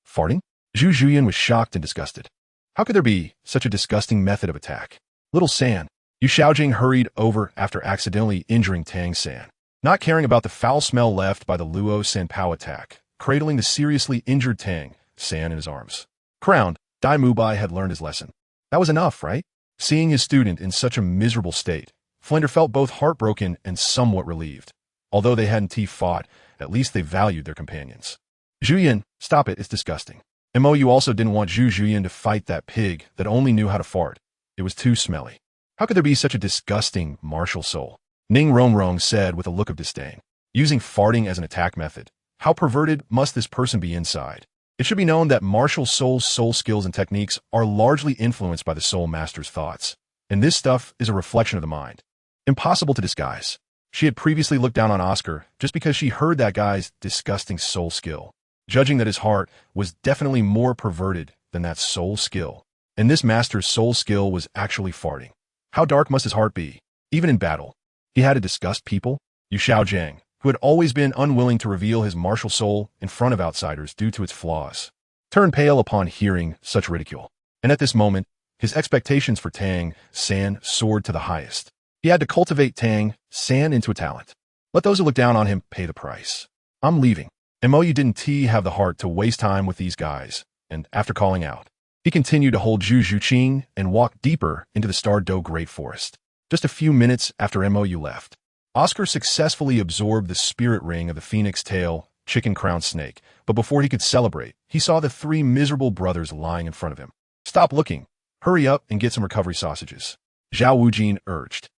Farting? Zhu Juyan was shocked and disgusted. How could there be such a disgusting method of attack? Little San. Yu Xiaojing hurried over after accidentally injuring Tang San, not caring about the foul smell left by the Luo San Pao attack, cradling the seriously injured Tang San in his arms. Crowned, Dai Mubai had learned his lesson. That was enough, right? Seeing his student in such a miserable state, Flinder felt both heartbroken and somewhat relieved. Although they hadn't fought, at least they valued their companions. Juyan, stop it, it's disgusting. You also didn't want Zhu Juyan to fight that pig that only knew how to fart. It was too smelly. How could there be such a disgusting martial soul? Ning Rongrong said with a look of disdain. Using farting as an attack method, how perverted must this person be inside? It should be known that martial soul skills and techniques are largely influenced by the soul master's thoughts, and this stuff is a reflection of the mind. Impossible to disguise. She had previously looked down on Oscar just because she heard that guy's disgusting soul skill, judging that his heart was definitely more perverted than that soul skill, and this master's soul skill was actually farting. How dark must his heart be? Even in battle, he had to disgust people. Yu Xiaojiang, who had always been unwilling to reveal his martial soul in front of outsiders due to its flaws, turned pale upon hearing such ridicule. And at this moment, his expectations for Tang San soared to the highest. He had to cultivate Tang San into a talent. Let those who look down on him pay the price. I'm leaving. You didn't have the heart to waste time with these guys, and after calling out, he continued to hold Zhu Juqing and walk deeper into the Star Do Great Forest. Just a few minutes after Mou left, Oscar successfully absorbed the spirit ring of the phoenix tail chicken-crowned snake, but before he could celebrate, he saw the three miserable brothers lying in front of him. Stop looking. Hurry up and get some recovery sausages. Zhao Wujin urged.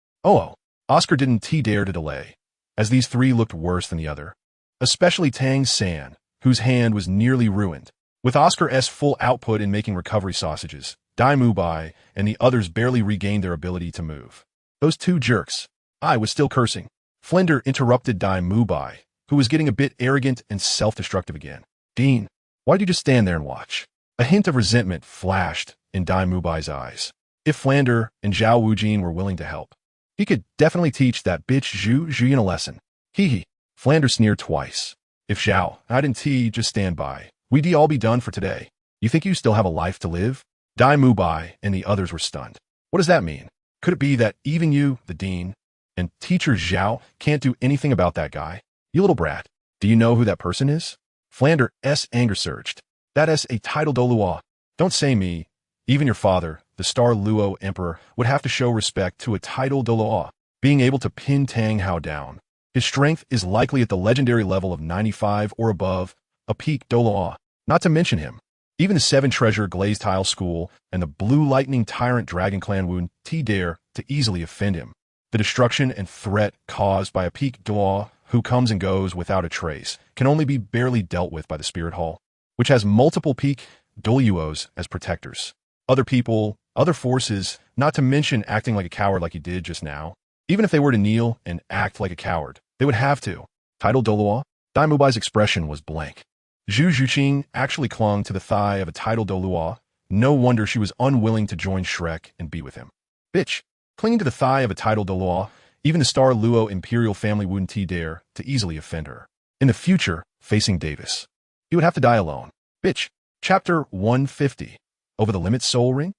Oscar didn't dare to delay, as these three looked worse than the other, especially Tang San, whose hand was nearly ruined. With Oscar's full output in making recovery sausages, Dai Mubai and the others barely regained their ability to move. Those two jerks. I was still cursing. Flinder interrupted Dai Mubai, who was getting a bit arrogant and self-destructive again. Dean, why'd you just stand there and watch? A hint of resentment flashed in Dai Mubai's eyes. If Flinder and Zhao Wujin were willing to help, he could definitely teach that bitch Zhu Juyan a lesson. Hee. Flinder sneered twice. If Zhao, I didn't just stand by. We'd all be done for today. You think you still have a life to live? Dai Mubai and the others were stunned. What does that mean? Could it be that even you, the dean, and teacher Zhao can't do anything about that guy? You little brat. Do you know who that person is? Flander's anger surged. That is a title Douluo. Don't say me. Even your father, the Star Luo Emperor, would have to show respect to a title Douluo, being able to pin Tang Hao down. His strength is likely at the legendary level of 95 or above, a peak Douluo. Not to mention him. Even the Seven Treasure Glazed Tile School and the Blue Lightning Tyrant Dragon Clan wouldn't dare to easily offend him. The destruction and threat caused by a peak Douluo who comes and goes without a trace can only be barely dealt with by the Spirit Hall, which has multiple peak Douluos as protectors. Other people, other forces, not to mention acting like a coward like he did just now. Even if they were to kneel and act like a coward, they would have to. Title Douluo? Dai Mubai's expression was blank. Zhu Zhuqing actually clung to the thigh of a title Douluo. No wonder she was unwilling to join Shrek and be with him. Bitch. Clinging to the thigh of a title Douluo, even the star Luo imperial family wouldn't dare to easily offend her. In the future, facing Davis, he would have to die alone. Bitch. Chapter 150. Over the Limit Soul Ring?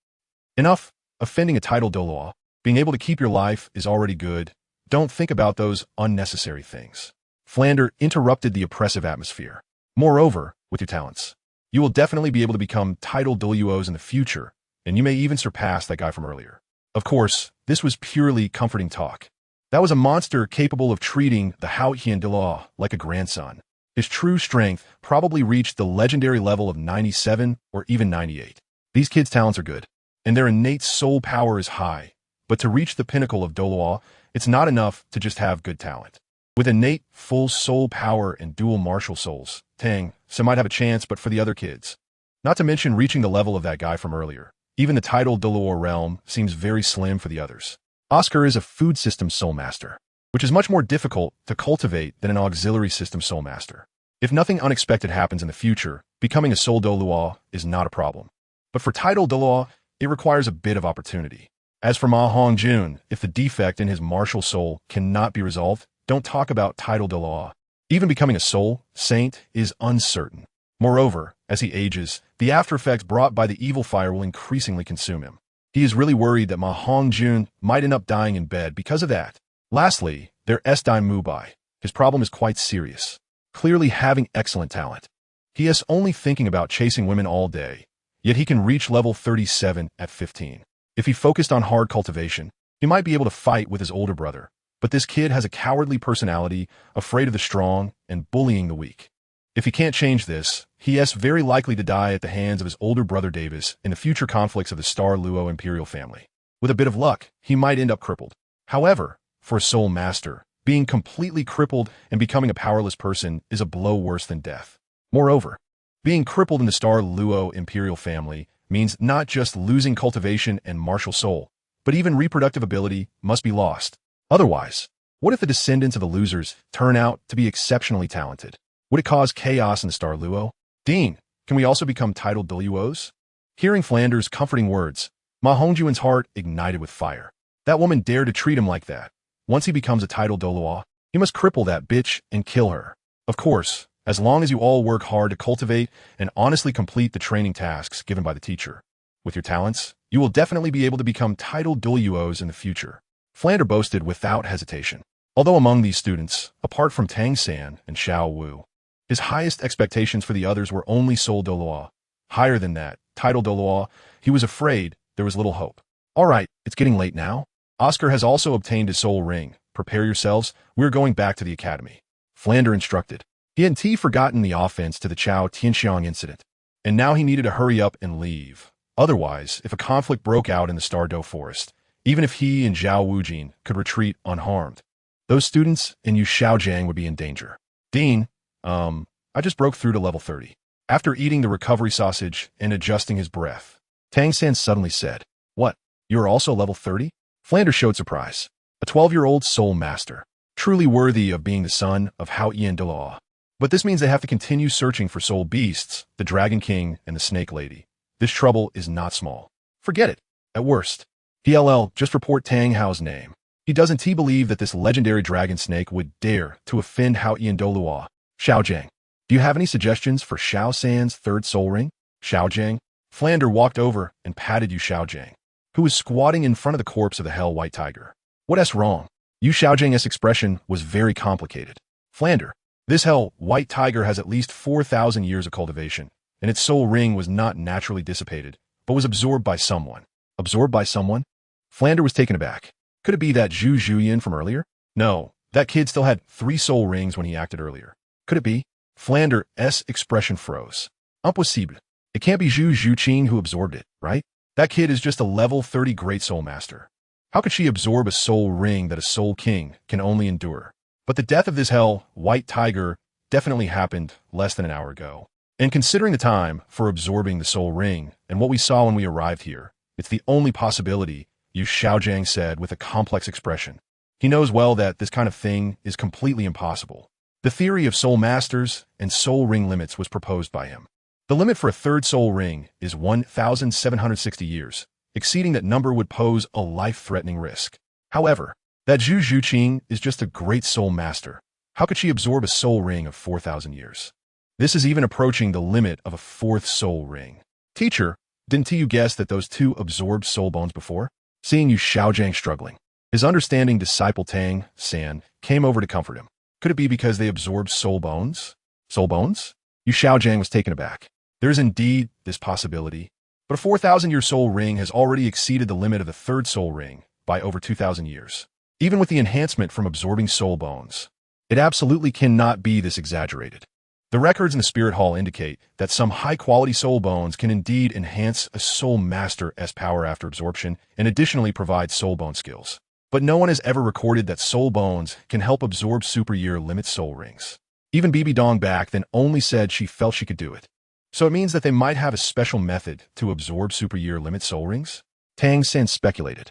Enough. Offending a title Douluo. Being able to keep your life is already good. Don't think about those unnecessary things. Flander interrupted the oppressive atmosphere. Moreover, with your talents, you will definitely be able to become title Douluos in the future, and you may even surpass that guy from earlier. Of course, this was purely comforting talk. That was a monster capable of treating the Haotian Douluo like a grandson. His true strength probably reached the legendary level of 97 or even 98. These kids' talents are good, and their innate soul power is high, but to reach the pinnacle of Douluo, it's not enough to just have good talent. With innate, full soul power and dual martial souls, Tang, some might have a chance, but for the other kids. Not to mention reaching the level of that guy from earlier. Even the title Douluo realm seems very slim for the others. Oscar is a food system soul master, which is much more difficult to cultivate than an auxiliary system soul master. If nothing unexpected happens in the future, becoming a soul Douluo is not a problem. But for title Douluo, it requires a bit of opportunity. As for Ma Hongjun, if the defect in his martial soul cannot be resolved, don't talk about title Douluo. Even becoming a soul saint is uncertain. Moreover, as he ages, the after effects brought by the evil fire will increasingly consume him. He is really worried that Ma Hongjun might end up dying in bed because of that. Lastly, there is Dai Mubai. His problem is quite serious. Clearly having excellent talent. He is only thinking about chasing women all day, yet he can reach level 37 at 15. If he focused on hard cultivation, he might be able to fight with his older brother. But this kid has a cowardly personality, afraid of the strong, and bullying the weak. If he can't change this, he is very likely to die at the hands of his older brother Davis in the future conflicts of the Star Luo imperial family. With a bit of luck, he might end up crippled. However, for a soul master, being completely crippled and becoming a powerless person is a blow worse than death. Moreover, being crippled in the Star Luo imperial family means not just losing cultivation and martial soul, but even reproductive ability must be lost. Otherwise, what if the descendants of the losers turn out to be exceptionally talented? Would it cause chaos in the Star Luo? Dean, can we also become titled Douluos? Hearing Flanders' comforting words, Ma Hongjun's heart ignited with fire. That woman dared to treat him like that. Once he becomes a titled Douluo, he must cripple that bitch and kill her. Of course, as long as you all work hard to cultivate and honestly complete the training tasks given by the teacher. With your talents, you will definitely be able to become titled Douluos in the future. Flander boasted without hesitation. Although among these students, apart from Tang San and Xiao Wu, his highest expectations for the others were only Soul Douluo. Higher than that, title Douluo, he was afraid there was little hope. All right, it's getting late now. Oscar has also obtained his soul ring. Prepare yourselves, we're going back to the academy. Flander instructed. He hadn't forgotten the offense to the Chao Tianxiang incident, and now he needed to hurry up and leave. Otherwise, if a conflict broke out in the Star Do Forest, even if he and Zhao Wujin could retreat unharmed, those students and Yu Xiaojiang would be in danger. Dean, I just broke through to level 30. After eating the recovery sausage and adjusting his breath, Tang San suddenly said, What, you're also level 30? Flander showed surprise. A 12-year-old soul master, truly worthy of being the son of Hao Ian Douluo. But this means they have to continue searching for soul beasts, the Dragon King and the Snake Lady. This trouble is not small. Forget it. At worst, PLL, just report Tang Hao's name. He doesn't believe that this legendary dragon snake would dare to offend Hao Ian Douluo. Xiaojiang, do you have any suggestions for Xiao San's third soul ring? Xiaojiang, Flander walked over and patted Yu Xiaojiang, who was squatting in front of the corpse of the Hell White Tiger. What's wrong? Yu Xiaojiang's expression was very complicated. Flander, this Hell White Tiger has at least 4,000 years of cultivation, and its soul ring was not naturally dissipated, but was absorbed by someone. Absorbed by someone? Flander was taken aback. Could it be that Zhu Zhuyin from earlier? No, that kid still had 3 soul rings when he acted earlier. Could it be? Flander's expression froze. Impossible. It can't be Zhu Zhuqing who absorbed it, right? That kid is just a level 30 great soul master. How could she absorb a soul ring that a soul king can only endure? But the death of this Hell White Tiger definitely happened less than an hour ago. And considering the time for absorbing the soul ring and what we saw when we arrived here, it's the only possibility, Yu Xiaojiang said with a complex expression. He knows well that this kind of thing is completely impossible. The theory of soul masters and soul ring limits was proposed by him. The limit for a third soul ring is 1,760 years. Exceeding that number would pose a life-threatening risk. However, that Zhu Zhuqing is just a great soul master. How could she absorb a soul ring of 4,000 years? This is even approaching the limit of a fourth soul ring. Teacher, didn't you guess that those two absorbed soul bones before? Seeing Yu Xiaojiang struggling, his understanding disciple Tang San came over to comfort him. Could it be because they absorbed soul bones? Soul bones? Yu Xiaojiang was taken aback. There is indeed this possibility, but a 4,000-year soul ring has already exceeded the limit of the third soul ring by over 2,000 years. Even with the enhancement from absorbing soul bones, it absolutely cannot be this exaggerated. The records in the Spirit Hall indicate that some high-quality soul bones can indeed enhance a soul master's power after absorption and additionally provide soul bone skills. But no one has ever recorded that soul bones can help absorb super-year limit soul rings. Even Bibi Dong back then only said she felt she could do it. So it means that they might have a special method to absorb super-year limit soul rings? Tang San speculated.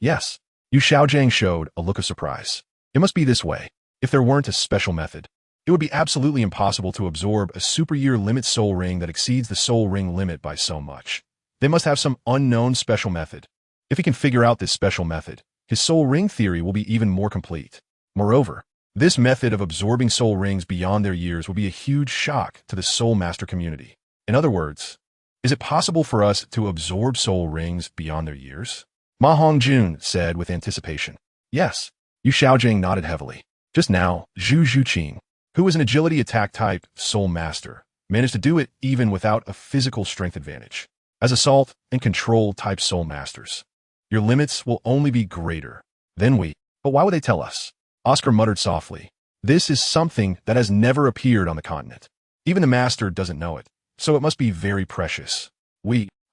Yes. Yu Xiaojiang showed a look of surprise. It must be this way. If there weren't a special method, it would be absolutely impossible to absorb a super-year limit soul ring that exceeds the soul ring limit by so much. They must have some unknown special method. If he can figure out this special method, his soul ring theory will be even more complete. Moreover, this method of absorbing soul rings beyond their years will be a huge shock to the soul master community. In other words, is it possible for us to absorb soul rings beyond their years? Ma Hongjun said with anticipation. Yes. Yu Xiaojiang nodded heavily. Just now, Zhu Zhuqing, who is an agility attack type soul master, managed to do it even without a physical strength advantage. As assault and control type soul masters, your limits will only be greater than we. But why would they tell us? Oscar muttered softly. This is something that has never appeared on the continent. Even the master doesn't know it, so it must be very precious.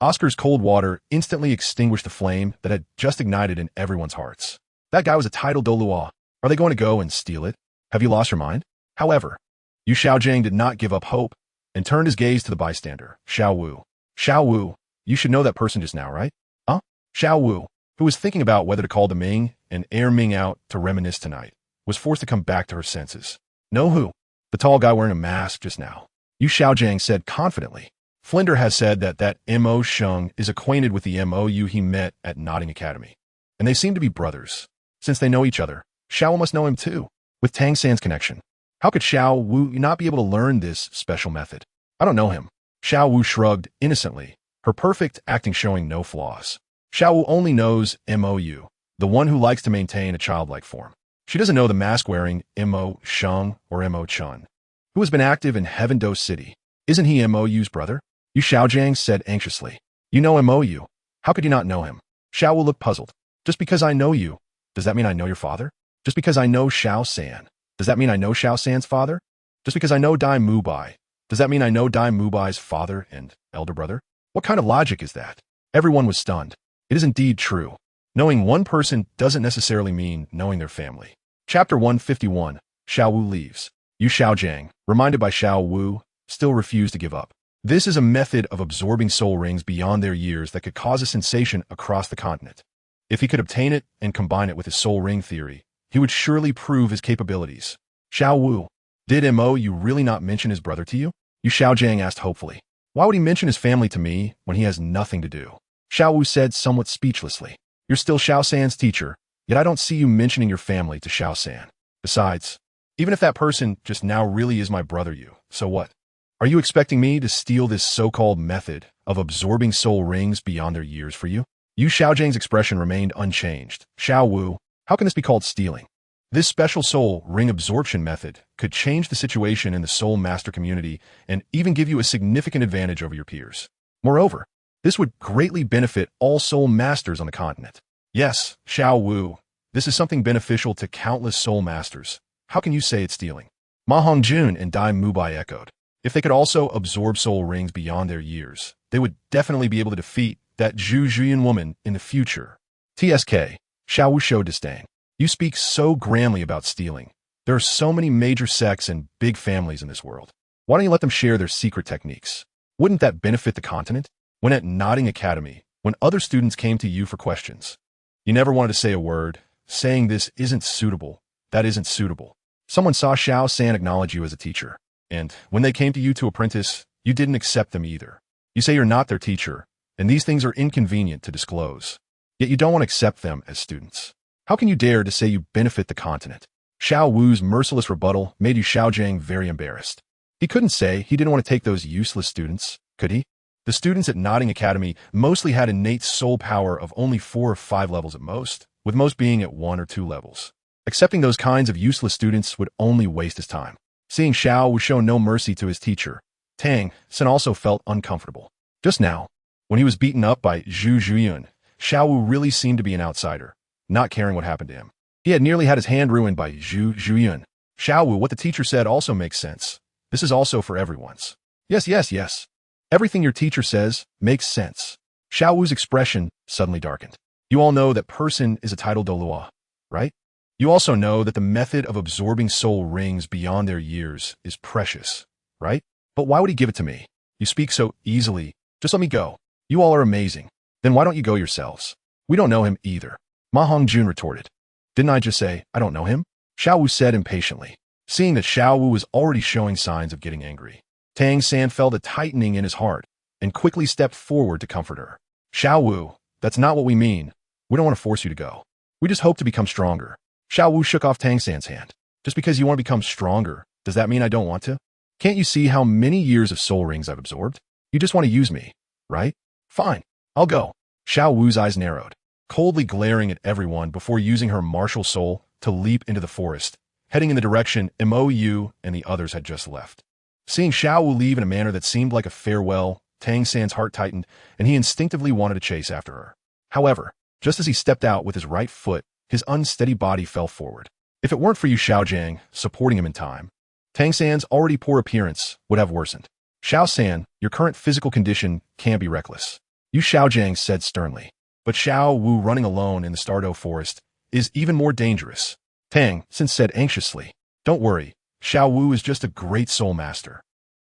Oscar's cold water instantly extinguished the flame that had just ignited in everyone's hearts. That guy was a titled Douluo. Are they going to go and steal it? Have you lost your mind? However, Yu Xiaojiang did not give up hope and turned his gaze to the bystander, Xiao Wu. Xiao Wu, you should know that person just now, right? Huh? Xiao Wu, who was thinking about whether to call the Ming and air Ming out to reminisce tonight, was forced to come back to her senses. Know who? The tall guy wearing a mask just now. Yu Xiaojiang said confidently. Flinder has said that M.O. Sheng is acquainted with the M.O.U. he met at Notting Academy. And they seem to be brothers. Since they know each other, Xiao must know him too, with Tang San's connection. How could Xiao Wu not be able to learn this special method? I don't know him. Xiao Wu shrugged innocently, her perfect acting showing no flaws. Xiao Wu only knows M.O.U., the one who likes to maintain a childlike form. She doesn't know the mask-wearing M.O. Sheng or M.O. Chun, who has been active in Heaven Do City. Isn't he M.O.U.'s brother? Yu Xiaojiang said anxiously. You know M.O.U. How could you not know him? Xiao Wu looked puzzled. Just because I know you, does that mean I know your father? Just because I know Xiao San, does that mean I know Xiao San's father? Just because I know Dai Mubai, does that mean I know Dai Mubai's father and elder brother? What kind of logic is that? Everyone was stunned. It is indeed true. Knowing one person doesn't necessarily mean knowing their family. Chapter 151, Xiao Wu leaves. Yu Xiaojiang, reminded by Xiao Wu, still refused to give up. This is a method of absorbing soul rings beyond their years that could cause a sensation across the continent. If he could obtain it and combine it with his soul ring theory, he would surely prove his capabilities. Xiao Wu, did M.O.U. really not mention his brother to you? Yu Xiaojiang asked hopefully. Why would he mention his family to me when he has nothing to do? Xiao Wu said somewhat speechlessly. You're still Xiao San's teacher, yet I don't see you mentioning your family to Xiao San. Besides, even if that person just now really is my brother so what? Are you expecting me to steal this so-called method of absorbing soul rings beyond their years for you? Yu Xiaojiang's expression remained unchanged. Xiao Wu, how can this be called stealing? This special soul ring absorption method could change the situation in the soul master community and even give you a significant advantage over your peers. Moreover, this would greatly benefit all soul masters on the continent. Yes, Xiao Wu, this is something beneficial to countless soul masters. How can you say it's stealing? Ma Hongjun and Dai Mubai echoed. If they could also absorb soul rings beyond their years, they would definitely be able to defeat that Zhu Zhuyan woman in the future. TSK, Xiao Wu showed disdain. You speak so grandly about stealing. There are so many major sects and big families in this world. Why don't you let them share their secret techniques? Wouldn't that benefit the continent? When at Nodding Academy, when other students came to you for questions, you never wanted to say a word, saying this isn't suitable, that isn't suitable. Someone saw Xiao San acknowledge you as a teacher, and when they came to you to apprentice, you didn't accept them either. You say you're not their teacher, and these things are inconvenient to disclose, yet you don't want to accept them as students. How can you dare to say you benefit the continent? Xiao Wu's merciless rebuttal made Yu Xiaojiang very embarrassed. He couldn't say he didn't want to take those useless students, could he? The students at Nodding Academy mostly had innate soul power of only 4 or 5 levels at most, with most being at 1 or 2 levels. Accepting those kinds of useless students would only waste his time. Seeing Xiao Wu show no mercy to his teacher, Tang San also felt uncomfortable. Just now, when he was beaten up by Zhu Zhuyun, Xiao Wu really seemed to be an outsider, not caring what happened to him. He had nearly had his hand ruined by Zhu Zhuyun. Xiao Wu, what the teacher said also makes sense. This is also for everyone's. Yes. Everything your teacher says makes sense. Xiao Wu's expression suddenly darkened. You all know that person is a title Douluo, right? You also know that the method of absorbing soul rings beyond their years is precious, right? But why would he give it to me? You speak so easily. Just let me go. You all are amazing. Then why don't you go yourselves? We don't know him either. Ma Hongjun retorted. Didn't I just say, I don't know him? Xiao Wu said impatiently. Seeing that Xiao Wu was already showing signs of getting angry, Tang San felt a tightening in his heart and quickly stepped forward to comfort her. Xiao Wu, that's not what we mean. We don't want to force you to go. We just hope to become stronger. Xiao Wu shook off Tang San's hand. Just because you want to become stronger, does that mean I don't want to? Can't you see how many years of soul rings I've absorbed? You just want to use me, right? Fine, I'll go. Xiao Wu's eyes narrowed, coldly glaring at everyone before using her martial soul to leap into the forest, heading in the direction Mou and the others had just left. Seeing Xiao Wu leave in a manner that seemed like a farewell, Tang San's heart tightened, and he instinctively wanted to chase after her. However, just as he stepped out with his right foot, his unsteady body fell forward. If it weren't for Yu Xiaojiang supporting him in time, Tang San's already poor appearance would have worsened. Xiao San, your current physical condition can't be reckless, Yu Xiaojiang said sternly. But Xiao Wu running alone in the Stardew Forest is even more dangerous. Tang San said anxiously. Don't worry, Xiao Wu is just a great soul master.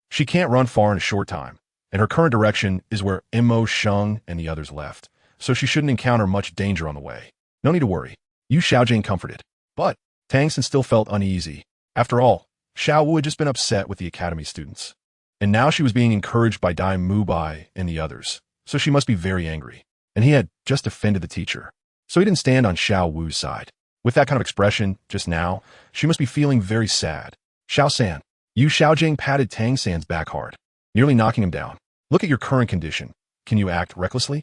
She can't run far in a short time, and her current direction is where Mo Sheng and the others left, so she shouldn't encounter much danger on the way. No need to worry, Yu Xiaojiang comforted. But Tang San still felt uneasy. After all, Xiao Wu had just been upset with the academy students, and now she was being encouraged by Dai Mubai and the others, so she must be very angry. And he had just offended the teacher, so he didn't stand on Xiao Wu's side. With that kind of expression just now, she must be feeling very sad. Xiao San, Yu Xiaojiang patted Tang San's back hard, nearly knocking him down. Look at your current condition. Can you act recklessly?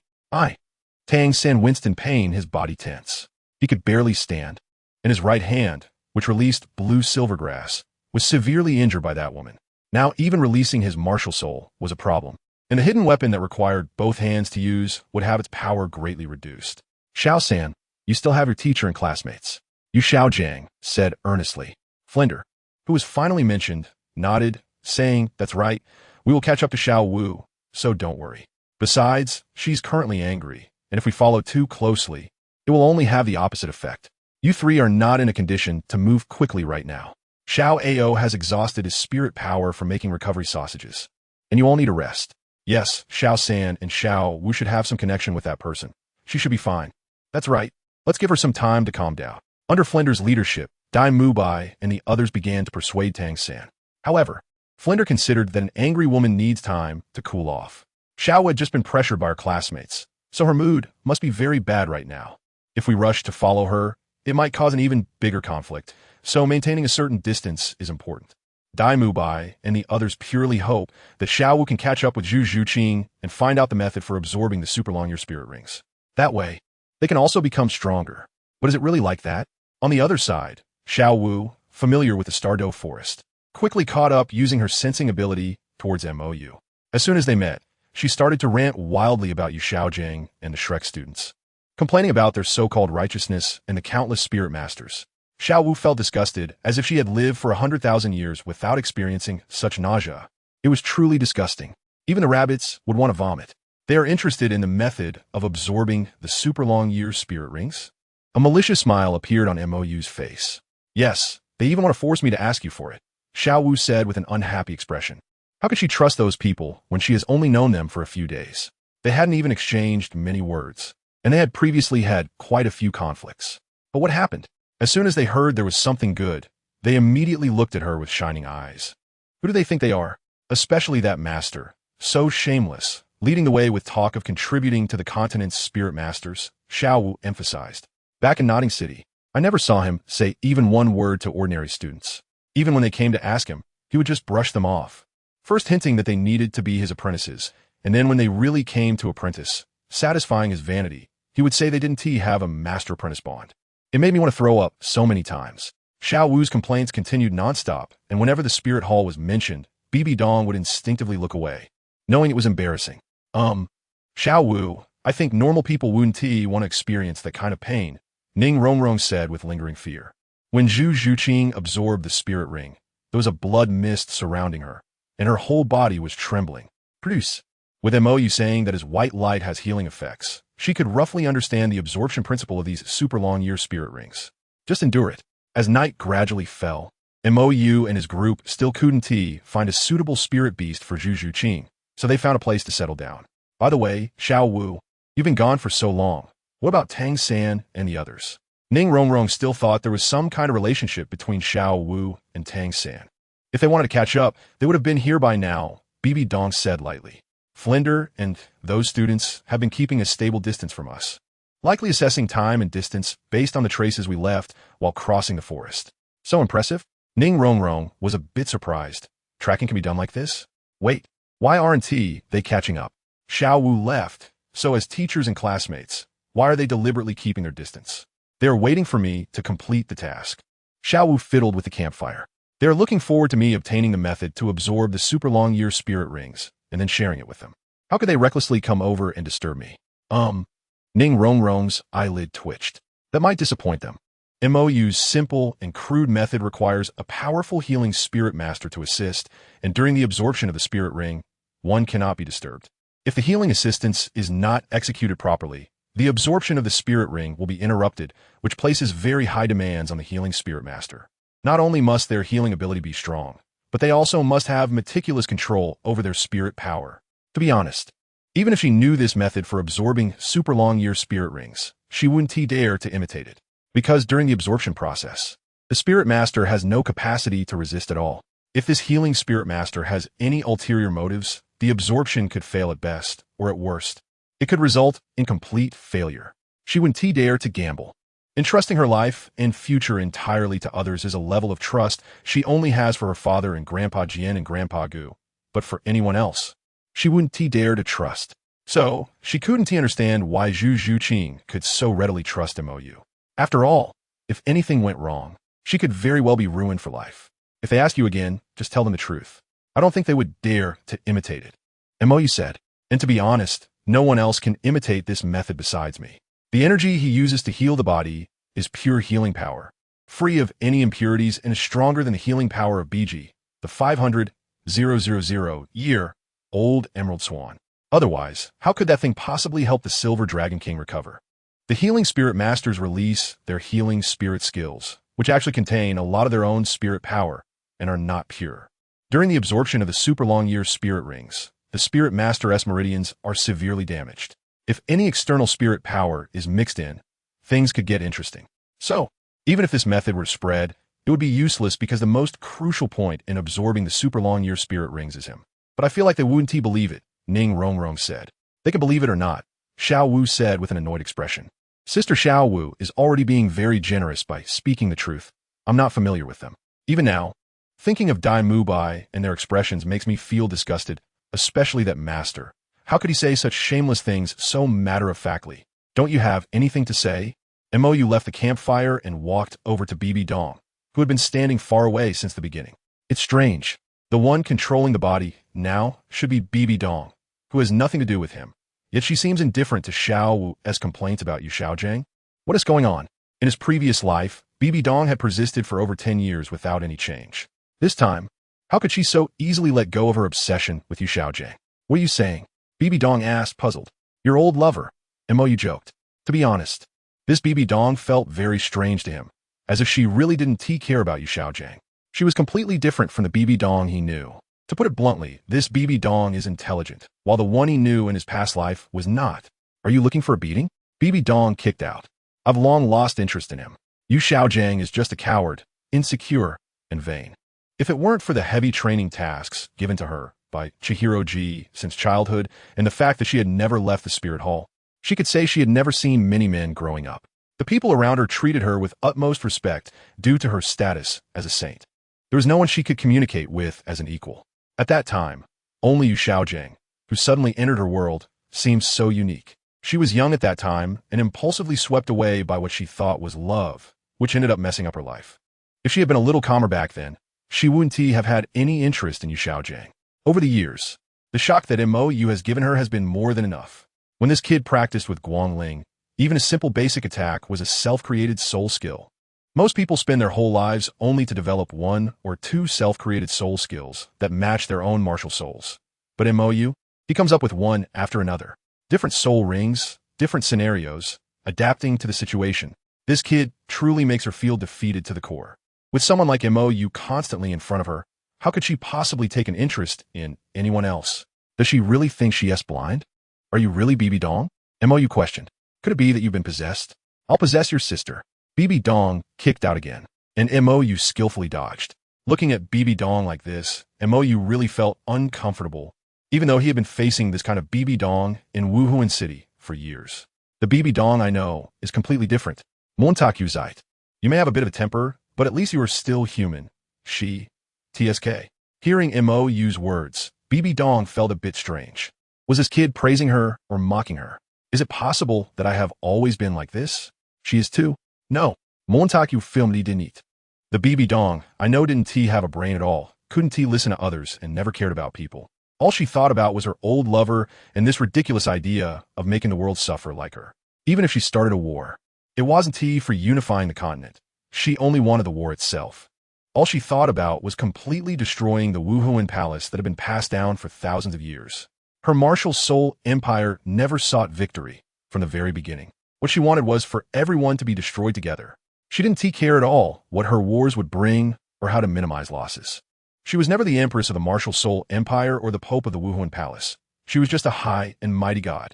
Tang San winced in pain, his body tense. He could barely stand, and his right hand, which released blue silvergrass, was severely injured by that woman. Now even releasing his martial soul was a problem, and the hidden weapon that required both hands to use would have its power greatly reduced. Xiao San, you still have your teacher and classmates, Yu Xiaojiang said earnestly. Flender, who was finally mentioned, nodded, saying, that's right, we will catch up to Xiao Wu, so don't worry. Besides, she's currently angry, and if we follow too closely, it will only have the opposite effect. You three are not in a condition to move quickly right now. Xiao Ao has exhausted his spirit power from making recovery sausages, and you all need a rest. Yes, Xiao San and Xiao Wu should have some connection with that person. She should be fine. That's right. Let's give her some time to calm down. Under Flender's leadership, Dai Mubai and the others began to persuade Tang San. However, Flender considered that an angry woman needs time to cool off. Xiao had just been pressured by her classmates, so her mood must be very bad right now. If we rush to follow her, it might cause an even bigger conflict, so maintaining a certain distance is important. Dai Mubai and the others purely hope that Xiao Wu can catch up with Zhu Zhuqing and find out the method for absorbing the super long year spirit rings. That way, they can also become stronger. But is it really like that? On the other side, Xiao Wu, familiar with the Stardew Forest, quickly caught up using her sensing ability towards Mou. As soon as they met, she started to rant wildly about Yu Xiaojiang and the Shrek students, complaining about their so-called righteousness and the countless spirit masters. Xiao Wu felt disgusted, as if she had lived for 100,000 years without experiencing such nausea. It was truly disgusting. Even the rabbits would want to vomit. They are interested in the method of absorbing the super long year spirit rings. A malicious smile appeared on Mou's face. Yes, they even want to force me to ask you for it, Xiao Wu said with an unhappy expression. How could she trust those people when she has only known them for a few days? They hadn't even exchanged many words, and they had previously had quite a few conflicts. But what happened? As soon as they heard there was something good, they immediately looked at her with shining eyes. Who do they think they are? Especially that master, so shameless, leading the way with talk of contributing to the continent's spirit masters, Xiao Wu emphasized. Back in Notting City, I never saw him say even one word to ordinary students. Even when they came to ask him, he would just brush them off, first hinting that they needed to be his apprentices, and then when they really came to apprentice, satisfying his vanity, he would say they didn't have a master-apprentice bond. It made me want to throw up so many times. Xiao Wu's complaints continued nonstop, and whenever the spirit hall was mentioned, Bibi Dong would instinctively look away, knowing it was embarrassing. Xiao Wu, I think normal people wouldn't want to experience that kind of pain, Ning Rongrong said with lingering fear. When Zhu Zhuqing absorbed the spirit ring, there was a blood mist surrounding her, and her whole body was trembling. Produce. With MOU saying that his white light has healing effects, she could roughly understand the absorption principle of these super long-year spirit rings. Just endure it. As night gradually fell, MOU and his group still couldn't find a suitable spirit beast for Zhu Zhuqing, so they found a place to settle down. By the way, Xiao Wu, you've been gone for so long. What about Tang San and the others? Ning Rongrong still thought there was some kind of relationship between Xiao Wu and Tang San. If they wanted to catch up, they would have been here by now, Bibi Dong said lightly. Flinder and those students have been keeping a stable distance from us, likely assessing time and distance based on the traces we left while crossing the forest. So impressive? Ning Rongrong was a bit surprised. Tracking can be done like this? Wait, why aren't they catching up? Xiao Wu left, so as teachers and classmates, why are they deliberately keeping their distance? They are waiting for me to complete the task. Xiao Wu fiddled with the campfire. They are looking forward to me obtaining the method to absorb the super long-year spirit rings, and then sharing it with them. How could they recklessly come over and disturb me? Ning Rongrong's eyelid twitched. That might disappoint them. MOU's simple and crude method requires a powerful healing spirit master to assist, and during the absorption of the spirit ring, one cannot be disturbed. If the healing assistance is not executed properly, the absorption of the spirit ring will be interrupted, which places very high demands on the healing spirit master. Not only must their healing ability be strong, but they also must have meticulous control over their spirit power. To be honest, even if she knew this method for absorbing super long-year spirit rings, she wouldn't dare to imitate it. Because during the absorption process, the spirit master has no capacity to resist at all. If this healing spirit master has any ulterior motives, the absorption could fail at best, or at worst, it could result in complete failure. She wouldn't dare to gamble. Entrusting her life and future entirely to others is a level of trust she only has for her father and Grandpa Jian and Grandpa Gu, but for anyone else, she wouldn't dare to trust. So, she couldn't understand why Zhu Zhuqing could so readily trust MOU. After all, if anything went wrong, she could very well be ruined for life. If they ask you again, just tell them the truth. I don't think they would dare to imitate it. MOU said, and to be honest, no one else can imitate this method besides me. The energy he uses to heal the body is pure healing power, free of any impurities and is stronger than the healing power of BG, the 500,000-year-old Emerald Swan. Otherwise, how could that thing possibly help the Silver Dragon King recover? The healing spirit masters release their healing spirit skills, which actually contain a lot of their own spirit power and are not pure. During the absorption of the super long-year spirit rings, the spirit master's meridians are severely damaged. If any external spirit power is mixed in, things could get interesting. So, even if this method were to spread, it would be useless because the most crucial point in absorbing the super long-year spirit rings is him. But I feel like they wouldn't believe it, Ning Rongrong said. They could believe it or not, Xiao Wu said with an annoyed expression. Sister Xiao Wu is already being very generous by speaking the truth. I'm not familiar with them. Even now, thinking of Dai Mubai and their expressions makes me feel disgusted, especially that master. How could he say such shameless things so matter-of-factly? Don't you have anything to say? MOU left the campfire and walked over to Bibi Dong, who had been standing far away since the beginning. It's strange. The one controlling the body now should be Bibi Dong, who has nothing to do with him. Yet she seems indifferent to Xiao Wu's complaints about Yu Xiaojiang. What is going on? In his previous life, Bibi Dong had persisted for over 10 years without any change. This time, how could she so easily let go of her obsession with Yu Xiaojiang? What are you saying? Bibi Dong asked, puzzled. Your old lover, MOU joked. To be honest, this Bibi Dong felt very strange to him, as if she really didn't care about Yu Xiaojiang. She was completely different from the Bibi Dong he knew. To put it bluntly, this BB Dong is intelligent, while the one he knew in his past life was not. Are you looking for a beating? BB Dong kicked out. I've long lost interest in him. Yu Xiaojiang is just a coward, insecure, and vain. If it weren't for the heavy training tasks given to her by Chihiro Ji since childhood and the fact that she had never left the spirit hall, she could say she had never seen many men growing up. The people around her treated her with utmost respect due to her status as a saint. There was no one she could communicate with as an equal. At that time, only Yu Xiaojiang, who suddenly entered her world, seemed so unique. She was young at that time and impulsively swept away by what she thought was love, which ended up messing up her life. If she had been a little calmer back then, she wouldn't have had any interest in Yu Xiaojiang. Over the years, the shock that MOU has given her has been more than enough. When this kid practiced with Guangling, even a simple basic attack was a self-created soul skill. Most people spend their whole lives only to develop one or two self-created soul skills that match their own martial souls. But MOU, he comes up with one after another. Different soul rings, different scenarios, adapting to the situation. This kid truly makes her feel defeated to the core. With someone like MOU constantly in front of her, how could she possibly take an interest in anyone else? Does she really think she is blind? Are you really BB Dong? MOU questioned. Could it be that you've been possessed? I'll possess your sister. BB Dong kicked out again, and MOU skillfully dodged. Looking at BB Dong like this, MOU really felt uncomfortable, even though he had been facing this kind of BB Dong in Wuhuan City for years. The BB Dong I know is completely different. Montaku Zait. You may have a bit of a temper, but at least you are still human. She. TSK. Hearing MOU's words, BB Dong felt a bit strange. Was this kid praising her or mocking her? Is it possible that I have always been like this? She is too. No. Montaku filmed he didn't eat. The BB Dong, I know didn't have a brain at all, couldn't listen to others and never cared about people. All she thought about was her old lover and this ridiculous idea of making the world suffer like her. Even if she started a war, it wasn't for unifying the continent. She only wanted the war itself. All she thought about was completely destroying the Wuhuan palace that had been passed down for thousands of years. Her martial soul empire never sought victory from the very beginning. What she wanted was for everyone to be destroyed together. She didn't care at all what her wars would bring or how to minimize losses. She was never the empress of the martial soul empire or the pope of the Wuhuan palace. She was just a high and mighty god.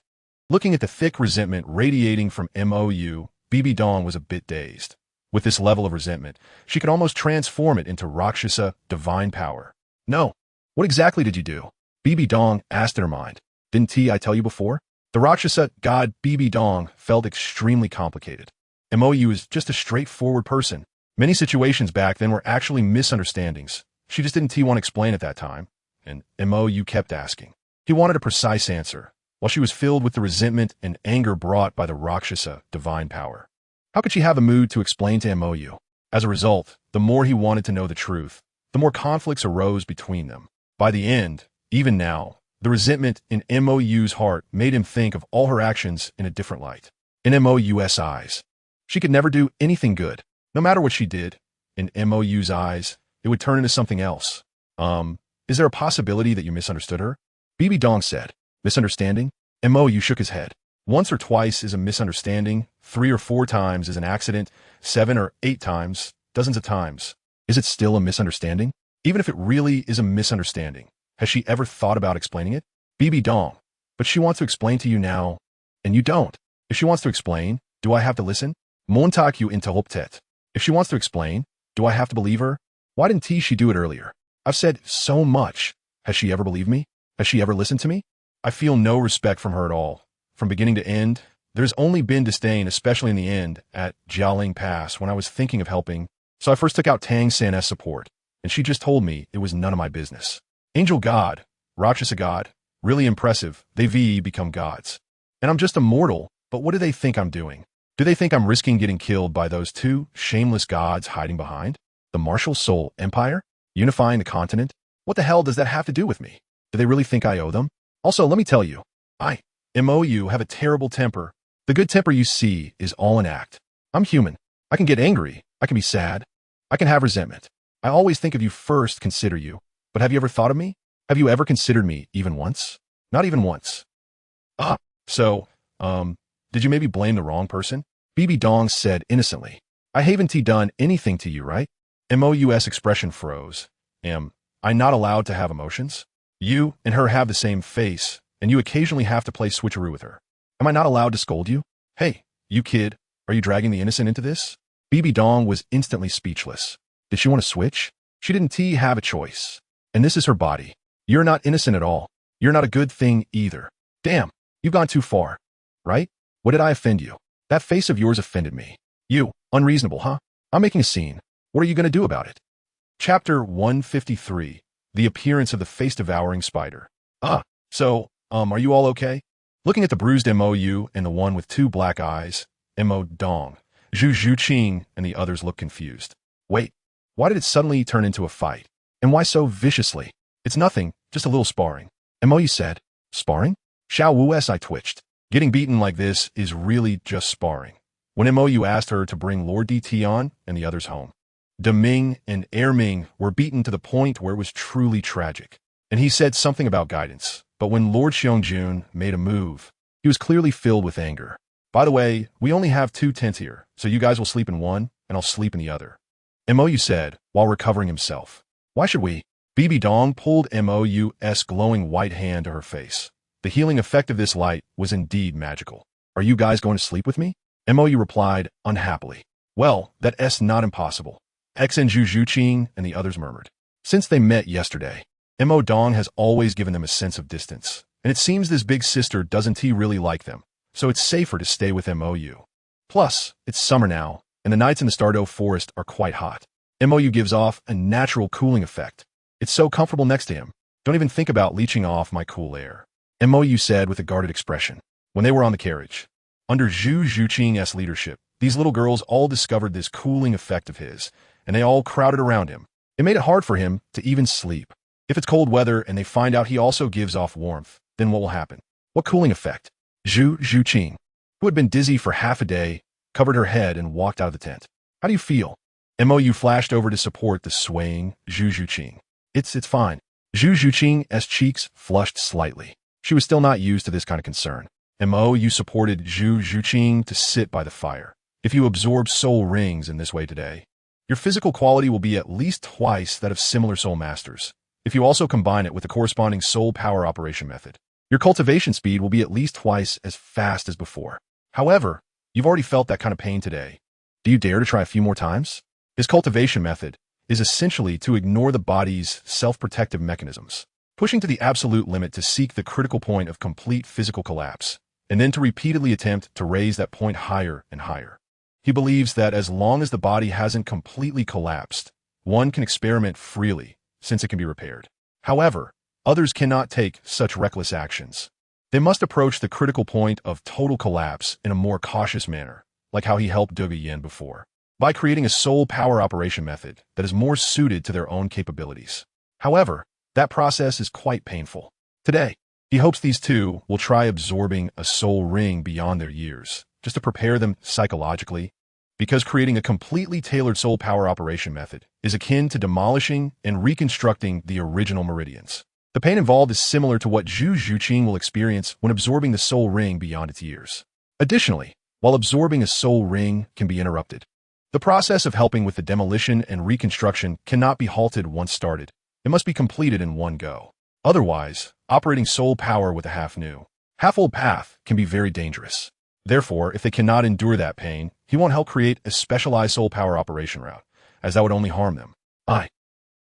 Looking at the thick resentment radiating from MOU, BB Dong was a bit dazed. With this level of resentment, she could almost transform it into Rakshasa divine power. No. What exactly did you do? BB Dong asked in her mind. Didn't I tell you before? The Rakshasa god BB Dong felt extremely complicated. MOU is just a straightforward person. Many situations back then were actually misunderstandings. She just didn't want to explain at that time, and MOU kept asking. He wanted a precise answer, while she was filled with the resentment and anger brought by the Rakshasa divine power. How could she have a mood to explain to MOU? As a result, the more he wanted to know the truth, the more conflicts arose between them. By the end, even now, the resentment in MOU's heart made him think of all her actions in a different light. In MOU's eyes, she could never do anything good. No matter what she did, in MOU's eyes, it would turn into something else. Is there a possibility that you misunderstood her? BB Dong said. Misunderstanding? MOU shook his head. Once or twice is a misunderstanding, 3 or 4 times is an accident, 7 or 8 times, dozens of times. Is it still a misunderstanding? Even if it really is a misunderstanding, has she ever thought about explaining it? BB Dong. But she wants to explain to you now, and you don't. If she wants to explain, do I have to listen? Montaku interrupted. If she wants to explain, do I have to believe her? Why didn't she do it earlier? I've said so much. Has she ever believed me? Has she ever listened to me? I feel no respect from her at all. From beginning to end, there's only been disdain, especially in the end, at Jialing Pass when I was thinking of helping. So I first took out Tang San as support, and she just told me it was none of my business. Angel God, Rakshasa God, really impressive. They become gods. And I'm just a mortal, but what do they think I'm doing? Do they think I'm risking getting killed by those 2 shameless gods hiding behind? The martial soul empire? Unifying the continent? What the hell does that have to do with me? Do they really think I owe them? Also, let me tell you, I, MOU, have a terrible temper. The good temper you see is all an act. I'm human. I can get angry. I can be sad. I can have resentment. I always think of you first, consider you. But have you ever thought of me? Have you ever considered me even once? Not even once. So, did you maybe blame the wrong person? BB Dong said innocently. I haven't done anything to you, right? MOU's expression froze. I'm not allowed to have emotions? You and her have the same face, and you occasionally have to play switcheroo with her. Am I not allowed to scold you? Hey, you kid, are you dragging the innocent into this? Bibi Dong was instantly speechless. Did she want to switch? She didn't have a choice. And this is her body. You're not innocent at all. You're not a good thing either. Damn, you've gone too far. Right? What did I offend you? That face of yours offended me. You, unreasonable, huh? I'm making a scene. What are you going to do about it? Chapter 153. The Appearance of the Face-Devouring Spider. Are you all okay? Looking at the bruised MOU and the one with 2 black eyes, Mo Dong, Zhu Zhuqing, and the others look confused. Wait, why did it suddenly turn into a fight? And why so viciously? It's nothing, just a little sparring. MOU said. Sparring? Xiao Wu's eye twitched. Getting beaten like this is really just sparring. When MOU asked her to bring Lord DT on and the others home, De Ming and Air Ming were beaten to the point where it was truly tragic. And he said something about guidance, but when Lord Xiangjun made a move, he was clearly filled with anger. By the way, we only have 2 tents here, so you guys will sleep in one, and I'll sleep in the other. MOU said, while recovering himself. Why should we? Bibi Dong pulled MOU's glowing white hand to her face. The healing effect of this light was indeed magical. Are you guys going to sleep with me? MOU replied, unhappily. Well, that's not impossible. X and Zhu Zhuqing and the others murmured. Since they met yesterday, Mo Dong has always given them a sense of distance, and it seems this big sister doesn't really like them, so it's safer to stay with MOU. Plus, it's summer now, and the nights in the Stardew Forest are quite hot. MOU gives off a natural cooling effect. It's so comfortable next to him. Don't even think about leeching off my cool air. MOU said with a guarded expression. When they were on the carriage, under Zhu Zhuqing's leadership, these little girls all discovered this cooling effect of his, and they all crowded around him. It made it hard for him to even sleep. If it's cold weather and they find out he also gives off warmth, then what will happen? What cooling effect? Zhu Zhuqing, who had been dizzy for half a day, covered her head and walked out of the tent. How do you feel? MOU flashed over to support the swaying Zhu Zhuqing. It's fine. Zhu Zhuqing's cheeks flushed slightly. She was still not used to this kind of concern. MOU supported Zhu Zhuqing to sit by the fire. If you absorb soul rings in this way today, your physical quality will be at least twice that of similar soul masters. If you also combine it with the corresponding soul power operation method, your cultivation speed will be at least twice as fast as before. However, you've already felt that kind of pain today. Do you dare to try a few more times? His cultivation method is essentially to ignore the body's self-protective mechanisms, pushing to the absolute limit to seek the critical point of complete physical collapse, and then to repeatedly attempt to raise that point higher and higher. He believes that as long as the body hasn't completely collapsed, one can experiment freely, since it can be repaired. However, others cannot take such reckless actions. They must approach the critical point of total collapse in a more cautious manner, like how he helped Duga Yin before, by creating a soul power operation method that is more suited to their own capabilities. However, that process is quite painful. Today, he hopes these two will try absorbing a soul ring beyond their years, just to prepare them psychologically, because creating a completely tailored soul power operation method is akin to demolishing and reconstructing the original meridians. The pain involved is similar to what Zhu Zhuqing will experience when absorbing the soul ring beyond its years. Additionally, while absorbing a soul ring can be interrupted, the process of helping with the demolition and reconstruction cannot be halted once started. It must be completed in one go. Otherwise, operating soul power with a half-new, half-old path can be very dangerous. Therefore, if they cannot endure that pain, he won't help create a specialized soul power operation route, as that would only harm them.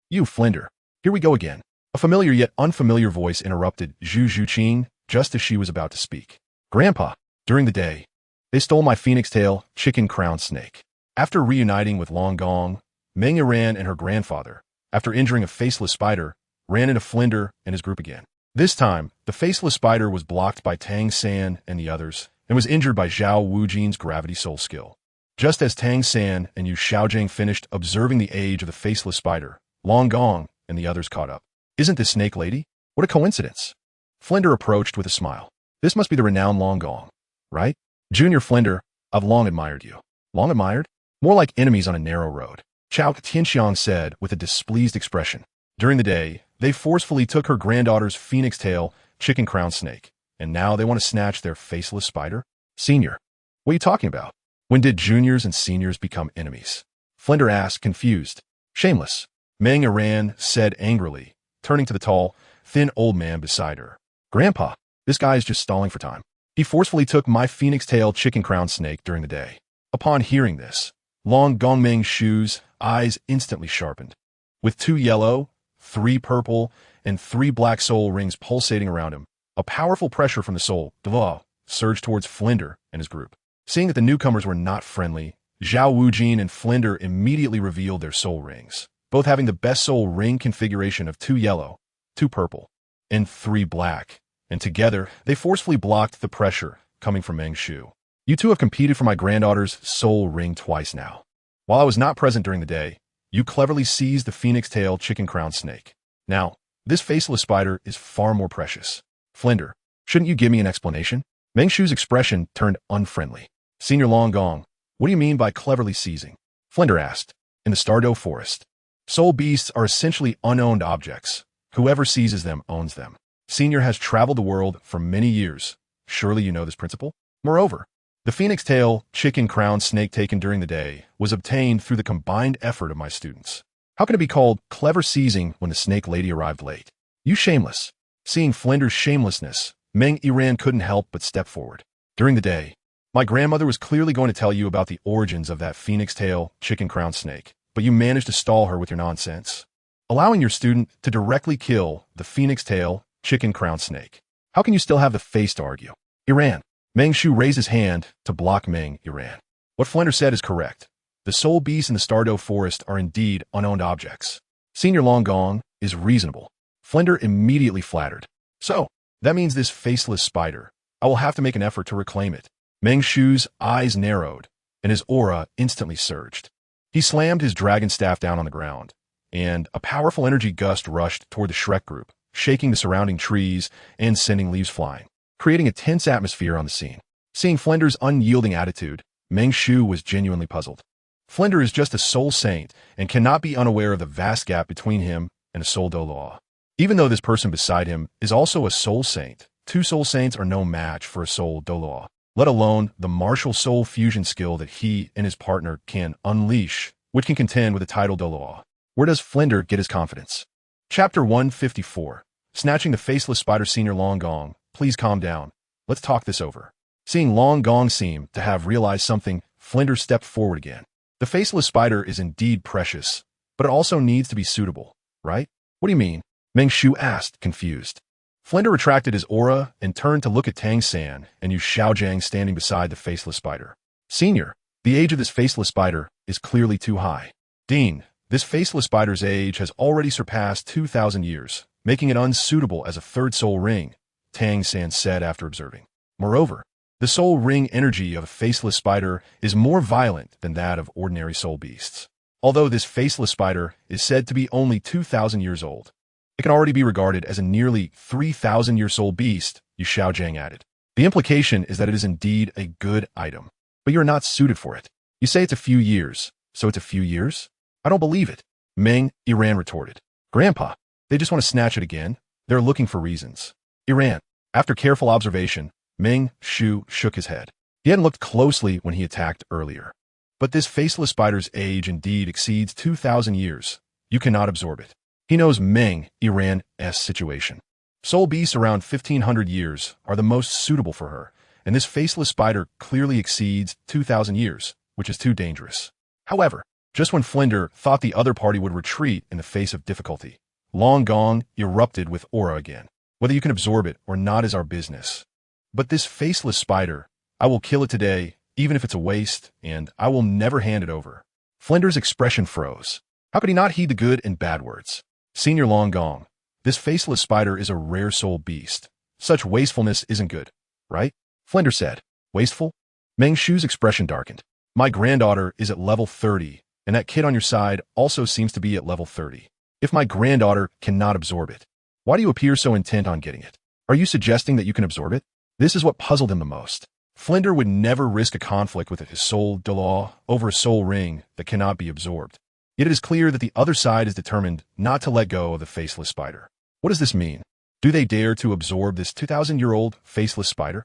You, Flinder. Here we go again. A familiar yet unfamiliar voice interrupted Zhu Zhuqing just as she was about to speak. Grandpa, during the day, they stole my phoenix tail, chicken crown snake. After reuniting with Long Gong, Meng Yiran and her grandfather, after injuring a faceless spider, ran into Flinder and his group again. This time, the faceless spider was blocked by Tang San and the others, and was injured by Zhao Wujin's gravity soul skill. Just as Tang San and Yu Xiaojing finished observing the age of the faceless spider, Long Gong and the others caught up. Isn't this Snake Lady? What a coincidence. Flinder approached with a smile. This must be the renowned Long Gong, right? Junior Flinder, I've long admired you. Long admired? More like enemies on a narrow road. Chao Tianxiang said with a displeased expression. During the day, they forcefully took her granddaughter's phoenix tail, chicken crown snake. And now they want to snatch their faceless spider? Senior, what are you talking about? When did juniors and seniors become enemies? Flinder asked, confused. Shameless. Meng Iran said angrily, turning to the tall, thin old man beside her. Grandpa, this guy is just stalling for time. He forcefully took my phoenix-tail chicken crown snake during the day. Upon hearing this, Long Gongmeng Shu's eyes instantly sharpened. With 2 yellow, 3 purple, and 3 black soul rings pulsating around him, a powerful pressure from the soul, Dalu, surged towards Flinder and his group. Seeing that the newcomers were not friendly, Zhao Wujin and Flinder immediately revealed their soul rings, both having the best soul ring configuration of 2 yellow, 2 purple, and 3 black, and together they forcefully blocked the pressure coming from Meng Shu. You two have competed for my granddaughter's soul ring twice now. While I was not present during the day, you cleverly seized the phoenix-tail chicken crown snake. Now, this faceless spider is far more precious. Flinder, shouldn't you give me an explanation? Meng Shu's expression turned unfriendly. Senior Long Gong, what do you mean by cleverly seizing? Flinder asked. In the Douluo forest, soul beasts are essentially unowned objects. Whoever seizes them owns them. Senior has traveled the world for many years. Surely you know this principle? Moreover, the phoenix-tail chicken crown snake taken during the day was obtained through the combined effort of my students. How can it be called clever seizing when the snake lady arrived late? You shameless. Seeing Flinder's shamelessness, Meng Iran couldn't help but step forward. During the day, my grandmother was clearly going to tell you about the origins of that phoenix-tail chicken crown snake, but you managed to stall her with your nonsense, allowing your student to directly kill the phoenix-tail chicken crown snake. How can you still have the face to argue? Iran. Meng Shu raised his hand to block Meng Iran. What Flinder said is correct. The soul beasts in the Douluo forest are indeed unowned objects. Senior Long Gong is reasonable. Flinder immediately flattered. So, that means this faceless spider. I will have to make an effort to reclaim it. Meng Shu's eyes narrowed, and his aura instantly surged. He slammed his dragon staff down on the ground, and a powerful energy gust rushed toward the Shrek group, shaking the surrounding trees and sending leaves flying, creating a tense atmosphere on the scene. Seeing Flinder's unyielding attitude, Meng Shu was genuinely puzzled. Flinder is just a soul saint and cannot be unaware of the vast gap between him and a soul Douluo. Even though this person beside him is also a soul saint, 2 soul saints are no match for a soul Douluo, let alone the martial soul fusion skill that he and his partner can unleash, which can contend with the title Douluo. Where does Flinder get his confidence? Chapter 154. Snatching the faceless spider. Senior Long Gong, please calm down. Let's talk this over. Seeing Long Gong seem to have realized something, Flinder stepped forward again. The faceless spider is indeed precious, but it also needs to be suitable, right? What do you mean? Meng Shu asked, confused. Flinder retracted his aura and turned to look at Tang San and Yu Xiaojiang standing beside the faceless spider. Senior, the age of this faceless spider is clearly too high. Dean, this faceless spider's age has already surpassed 2,000 years, making it unsuitable as a 3rd soul ring, Tang San said after observing. Moreover, the soul ring energy of a faceless spider is more violent than that of ordinary soul beasts. Although this faceless spider is said to be only 2,000 years old, it can already be regarded as a nearly 3,000-year-old beast, Yu Xiaojiang added. The implication is that it is indeed a good item, but you are not suited for it. You say it's a few years, so it's a few years? I don't believe it. Meng Iran retorted. Grandpa, they just want to snatch it again. They're looking for reasons. Iran. After careful observation, Meng Shu shook his head. He hadn't looked closely when he attacked earlier. But this faceless spider's age indeed exceeds 2,000 years. You cannot absorb it. He knows Meng Iran's situation. Soul beasts around 1,500 years are the most suitable for her, and this faceless spider clearly exceeds 2,000 years, which is too dangerous. However, just when Flinder thought the other party would retreat in the face of difficulty, Long Gong erupted with aura again. Whether you can absorb it or not is our business. But this faceless spider, I will kill it today, even if it's a waste, and I will never hand it over. Flinder's expression froze. How could he not heed the good and bad words? Senior Long Gong, this faceless spider is a rare soul beast. Such wastefulness isn't good, right? Flinder said. Wasteful? Meng Shu's expression darkened. My granddaughter is at level 30, and that kid on your side also seems to be at level 30. If my granddaughter cannot absorb it, why do you appear so intent on getting it? Are you suggesting that you can absorb it? This is what puzzled him the most. Flinder would never risk a conflict with his soul Douluo over a soul ring that cannot be absorbed. Yet it is clear that the other side is determined not to let go of the faceless spider. What does this mean? Do they dare to absorb this 2,000-year-old faceless spider?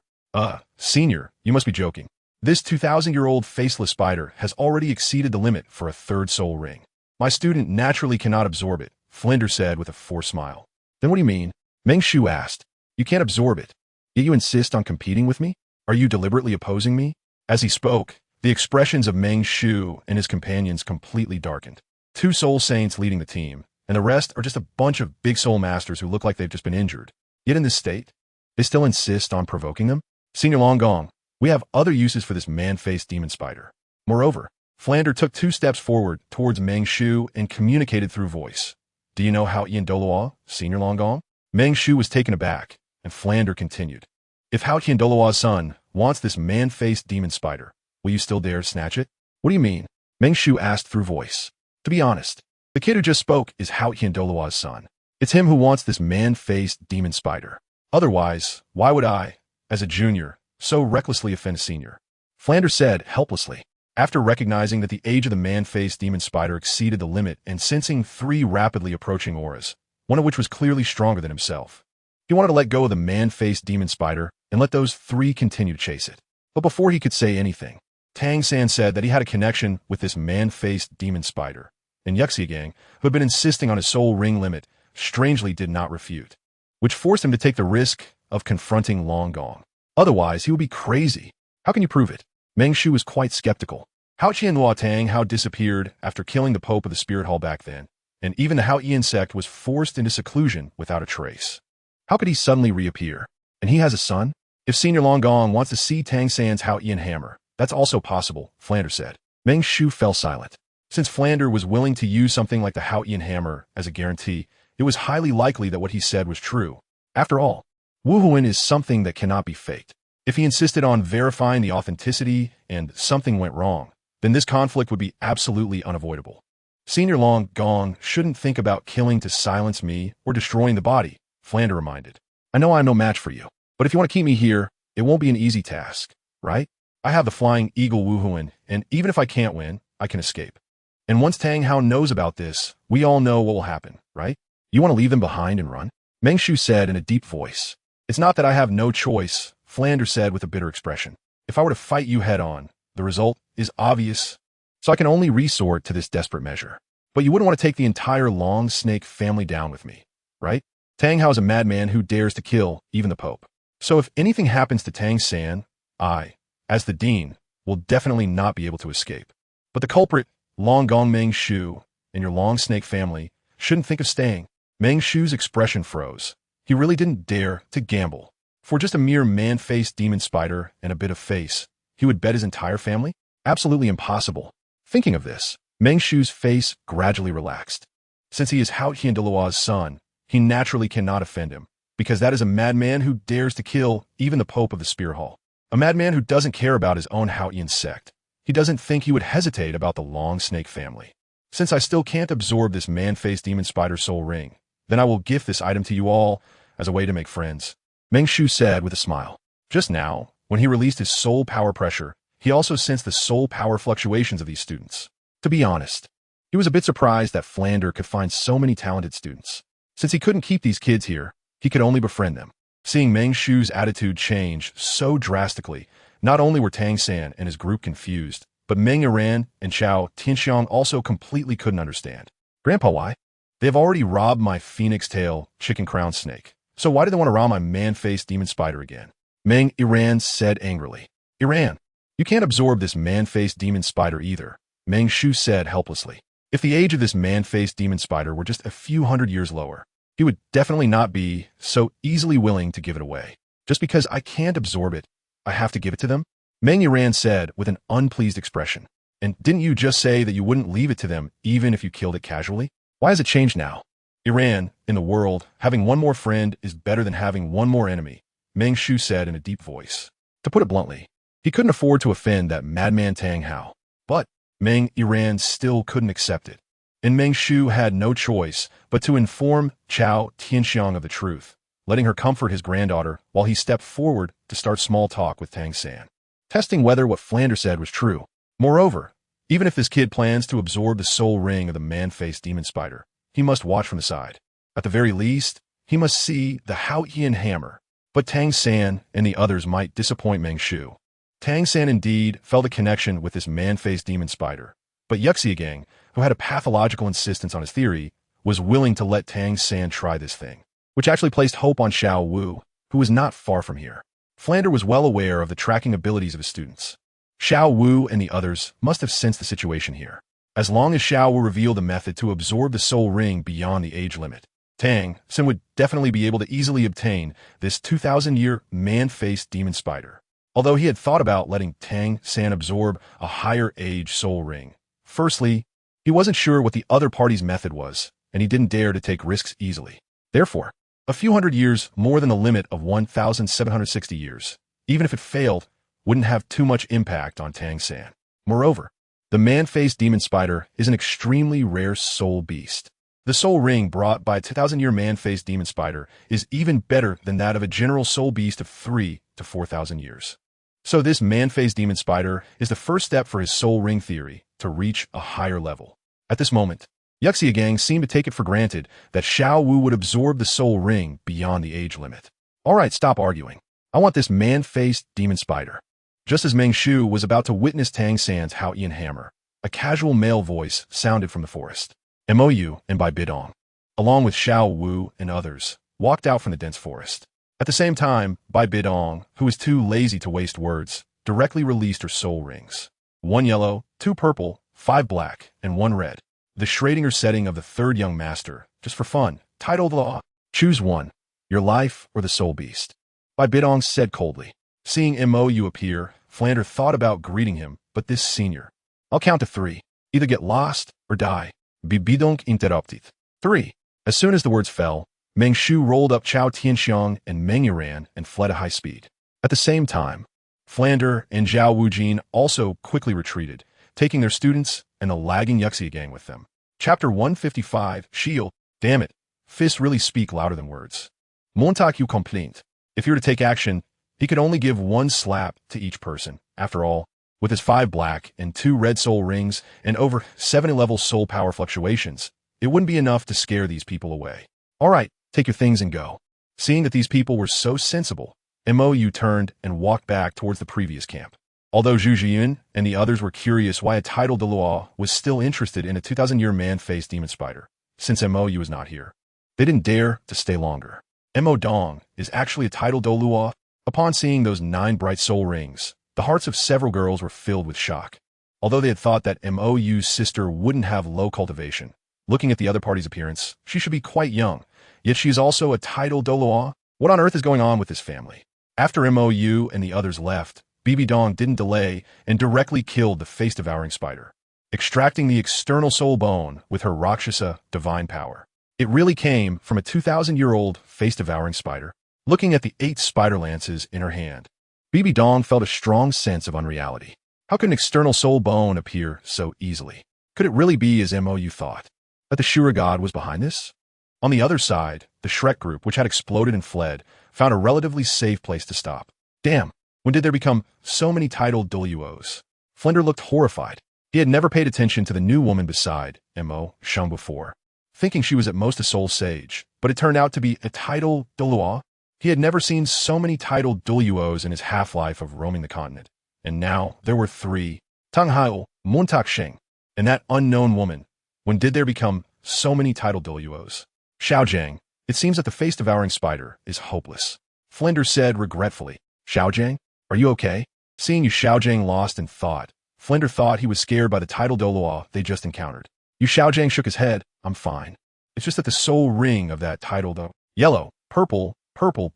Senior, you must be joking. This 2,000-year-old faceless spider has already exceeded the limit for a 3rd soul ring. My student naturally cannot absorb it, Flinder said with a forced smile. Then what do you mean? Meng Shu asked. You can't absorb it. Yet you insist on competing with me? Are you deliberately opposing me? As he spoke, the expressions of Meng Shu and his companions completely darkened. 2 soul saints leading the team, and the rest are just a bunch of big soul masters who look like they've just been injured. Yet in this state, they still insist on provoking them? Senior Long Gong, we have other uses for this man-faced demon spider. Moreover, Flander took 2 steps forward towards Meng Shu and communicated through voice. Do you know how Ian Douluo, Senior Long Gong? Meng Shu was taken aback, and Flander continued. If Hao Qian Douluo's son wants this man-faced demon spider, will you still dare to snatch it? What do you mean? Meng Shu asked through voice. To be honest, the kid who just spoke is Hao Qian Douluo's son. It's him who wants this man-faced demon spider. Otherwise, why would I, as a junior, so recklessly offend a senior? Flander said helplessly. After recognizing that the age of the man-faced demon spider exceeded the limit and sensing 3 rapidly approaching auras, one of which was clearly stronger than himself, he wanted to let go of the man-faced demon spider and let those 3 continue to chase it. But before he could say anything, Tang San said that he had a connection with this man-faced demon spider, and Yuxigang, who had been insisting on his soul ring limit, strangely did not refute, which forced him to take the risk of confronting Long Gong. Otherwise, he would be crazy. How can you prove it? Meng Shu was quite skeptical. Hao Qianhua Tang Hao disappeared after killing the Pope of the Spirit Hall back then, and even the Hao Ian sect was forced into seclusion without a trace. How could he suddenly reappear? And he has a son? If Senior Long Gong wants to see Tang San's Hao Ian hammer, that's also possible, Flander said. Meng Shu fell silent. Since Flander was willing to use something like the Hao Ian hammer as a guarantee, it was highly likely that what he said was true. After all, Wu Huan is something that cannot be faked. If he insisted on verifying the authenticity and something went wrong, then this conflict would be absolutely unavoidable. Senior Long Gong shouldn't think about killing to silence me or destroying the body, Flander reminded. I know I'm no match for you, but if you want to keep me here, it won't be an easy task, right? I have the Flying Eagle Wu Huan, and even if I can't win, I can escape. And once Tang Hao knows about this, we all know what will happen, right? You want to leave them behind and run? Meng Shu said in a deep voice. It's not that I have no choice, Flander said with a bitter expression. If I were to fight you head-on, the result is obvious, so I can only resort to this desperate measure. But you wouldn't want to take the entire Long Snake family down with me, right? Tang Hao is a madman who dares to kill even the Pope. So if anything happens to Tang San, I, as the dean, will definitely not be able to escape. But the culprit, Long Gong Meng Shu, and your Long Snake family, shouldn't think of staying. Meng Shu's expression froze. He really didn't dare to gamble. For just a mere man-faced demon spider and a bit of face, he would bet his entire family? Absolutely impossible. Thinking of this, Meng Shu's face gradually relaxed. Since he is Hao Qian Douluo's son, he naturally cannot offend him, because that is a madman who dares to kill even the Pope of the Spear Hall. A madman who doesn't care about his own Hao Ian sect. He doesn't think he would hesitate about the Long Snake family. Since I still can't absorb this man-faced demon spider soul ring, then I will gift this item to you all as a way to make friends. Meng Shu said with a smile. Just now, when he released his soul power pressure, he also sensed the soul power fluctuations of these students. To be honest, he was a bit surprised that Flander could find so many talented students. Since he couldn't keep these kids here, he could only befriend them. Seeing Meng Shu's attitude change so drastically, not only were Tang San and his group confused, but Meng Yiran and Xiao Tianxiang also completely couldn't understand. Grandpa, why? They have already robbed my phoenix tail chicken crown snake. So why do they want to rob my man-faced demon spider again? Meng Yiran said angrily. Yiran, you can't absorb this man-faced demon spider either, Meng Shu said helplessly. If the age of this man-faced demon spider were just a few hundred years lower, he would definitely not be so easily willing to give it away. Just because I can't absorb it, I have to give it to them? Meng Yiran said with an unpleased expression. And didn't you just say that you wouldn't leave it to them even if you killed it casually? Why has it changed now? Yiran, in the world, having one more friend is better than having one more enemy, Meng Shu said in a deep voice. To put it bluntly, he couldn't afford to offend that madman Tang Hao. But Meng Yiran still couldn't accept it. And Meng Shu had no choice but to inform Xiao Tianxiang of the truth, letting her comfort his granddaughter while he stepped forward to start small talk with Tang San, testing whether what Flander said was true. Moreover, even if this kid plans to absorb the soul ring of the man-faced demon spider, he must watch from the side. At the very least, he must see the Hao Ian hammer. But Tang San and the others might disappoint Meng Shu. Tang San indeed felt a connection with this man-faced demon spider, But Yuxiagang, who had a pathological insistence on his theory, was willing to let Tang San try this thing, which actually placed hope on Xiao Wu, who was not far from here. Flander was well aware of the tracking abilities of his students. Xiao Wu and the others must have sensed the situation here. As long as Xiao Wu revealed a method to absorb the soul ring beyond the age limit, Tang San would definitely be able to easily obtain this 2,000-year man-faced demon spider. Although he had thought about letting Tang San absorb a higher age soul ring. Firstly, he wasn't sure what the other party's method was, and he didn't dare to take risks easily. Therefore, a few hundred years more than the limit of 1,760 years, even if it failed, wouldn't have too much impact on Tang San. Moreover, the man-faced demon spider is an extremely rare soul beast. The soul ring brought by a 2,000-year man-faced demon spider is even better than that of a general soul beast of 3,000 to 4,000 years. So this man-faced demon spider is the first step for his soul ring theory to reach a higher level. At this moment, Yuxiagang seemed to take it for granted that Xiao Wu would absorb the soul ring beyond the age limit. All right, stop arguing. I want this man-faced demon spider. Just as Meng Shu was about to witness Tang San's Haoyan hammer, a casual male voice sounded from the forest. Mou and Bai Bidong, along with Xiao Wu and others, walked out from the dense forest. At the same time, Bai Bidong, who was too lazy to waste words, directly released her soul rings. 1 yellow, 2 purple, 5 black, and 1 red. The Schrödinger setting of the third young master, just for fun, titled Law. Choose one, your life or the soul beast. Bai Bidong said coldly. Seeing Mou appear, Flander thought about greeting him, but this senior. I'll count to 3. Either get lost or die. Bidong interrupted. 3. As soon as the words fell, Meng Shu rolled up Chao Tianxiang and Meng Yuran and fled at high speed. At the same time, Flander and Zhao Wujin also quickly retreated, taking their students and the lagging Yuxiagang with them. Chapter 155, Shield. Damn it, fists really speak louder than words. Montague complained. If he were to take action, he could only give 1 slap to each person. After all, with his 5 black and 2 red soul rings and over 70-level soul power fluctuations, it wouldn't be enough to scare these people away. All right, take your things and go. Seeing that these people were so sensible, Mou turned and walked back towards the previous camp. Although Zhu Jiyun and the others were curious why a titled Dalu was still interested in a 2,000-year man-faced demon spider, since Mou was not here, they didn't dare to stay longer. Mo Dong is actually a titled Dalu. Upon seeing those 9 bright soul rings, the hearts of several girls were filled with shock. Although they had thought that Mou's sister wouldn't have low cultivation, looking at the other party's appearance, she should be quite young, yet she is also a titled Dalu. What on earth is going on with this family? After Mou and the others left, Bibi Dong didn't delay and directly killed the face-devouring spider, extracting the external soul bone with her Rakshasa divine power. It really came from a 2,000-year-old face-devouring spider. Looking at the 8 spider lances in her hand, Bibi Dong felt a strong sense of unreality. How could an external soul bone appear so easily? Could it really be as Mou thought, that the Shura god was behind this? On the other side, the Shrek group, which had exploded and fled, found a relatively safe place to stop. Damn, when did there become so many titled Daluos? Flinder looked horrified. He had never paid attention to the new woman beside Mo Shung before, thinking she was at most a soul sage, but it turned out to be a titled Daluo. He had never seen so many titled Daluos in his half-life of roaming the continent. And now there were 3, Tang Hao, Montak Sheng, and that unknown woman. When did there become so many titled Daluos? Xiaojiang, it seems that the face-devouring spider is hopeless. Flinder said regretfully. Xiaojiang, are you okay? Seeing Yu Xiaojiang lost in thought, Flinder thought he was scared by the titled Daluo they just encountered. Yu Xiaojiang shook his head. I'm fine. It's just that the soul ring of that titled yellow, purple,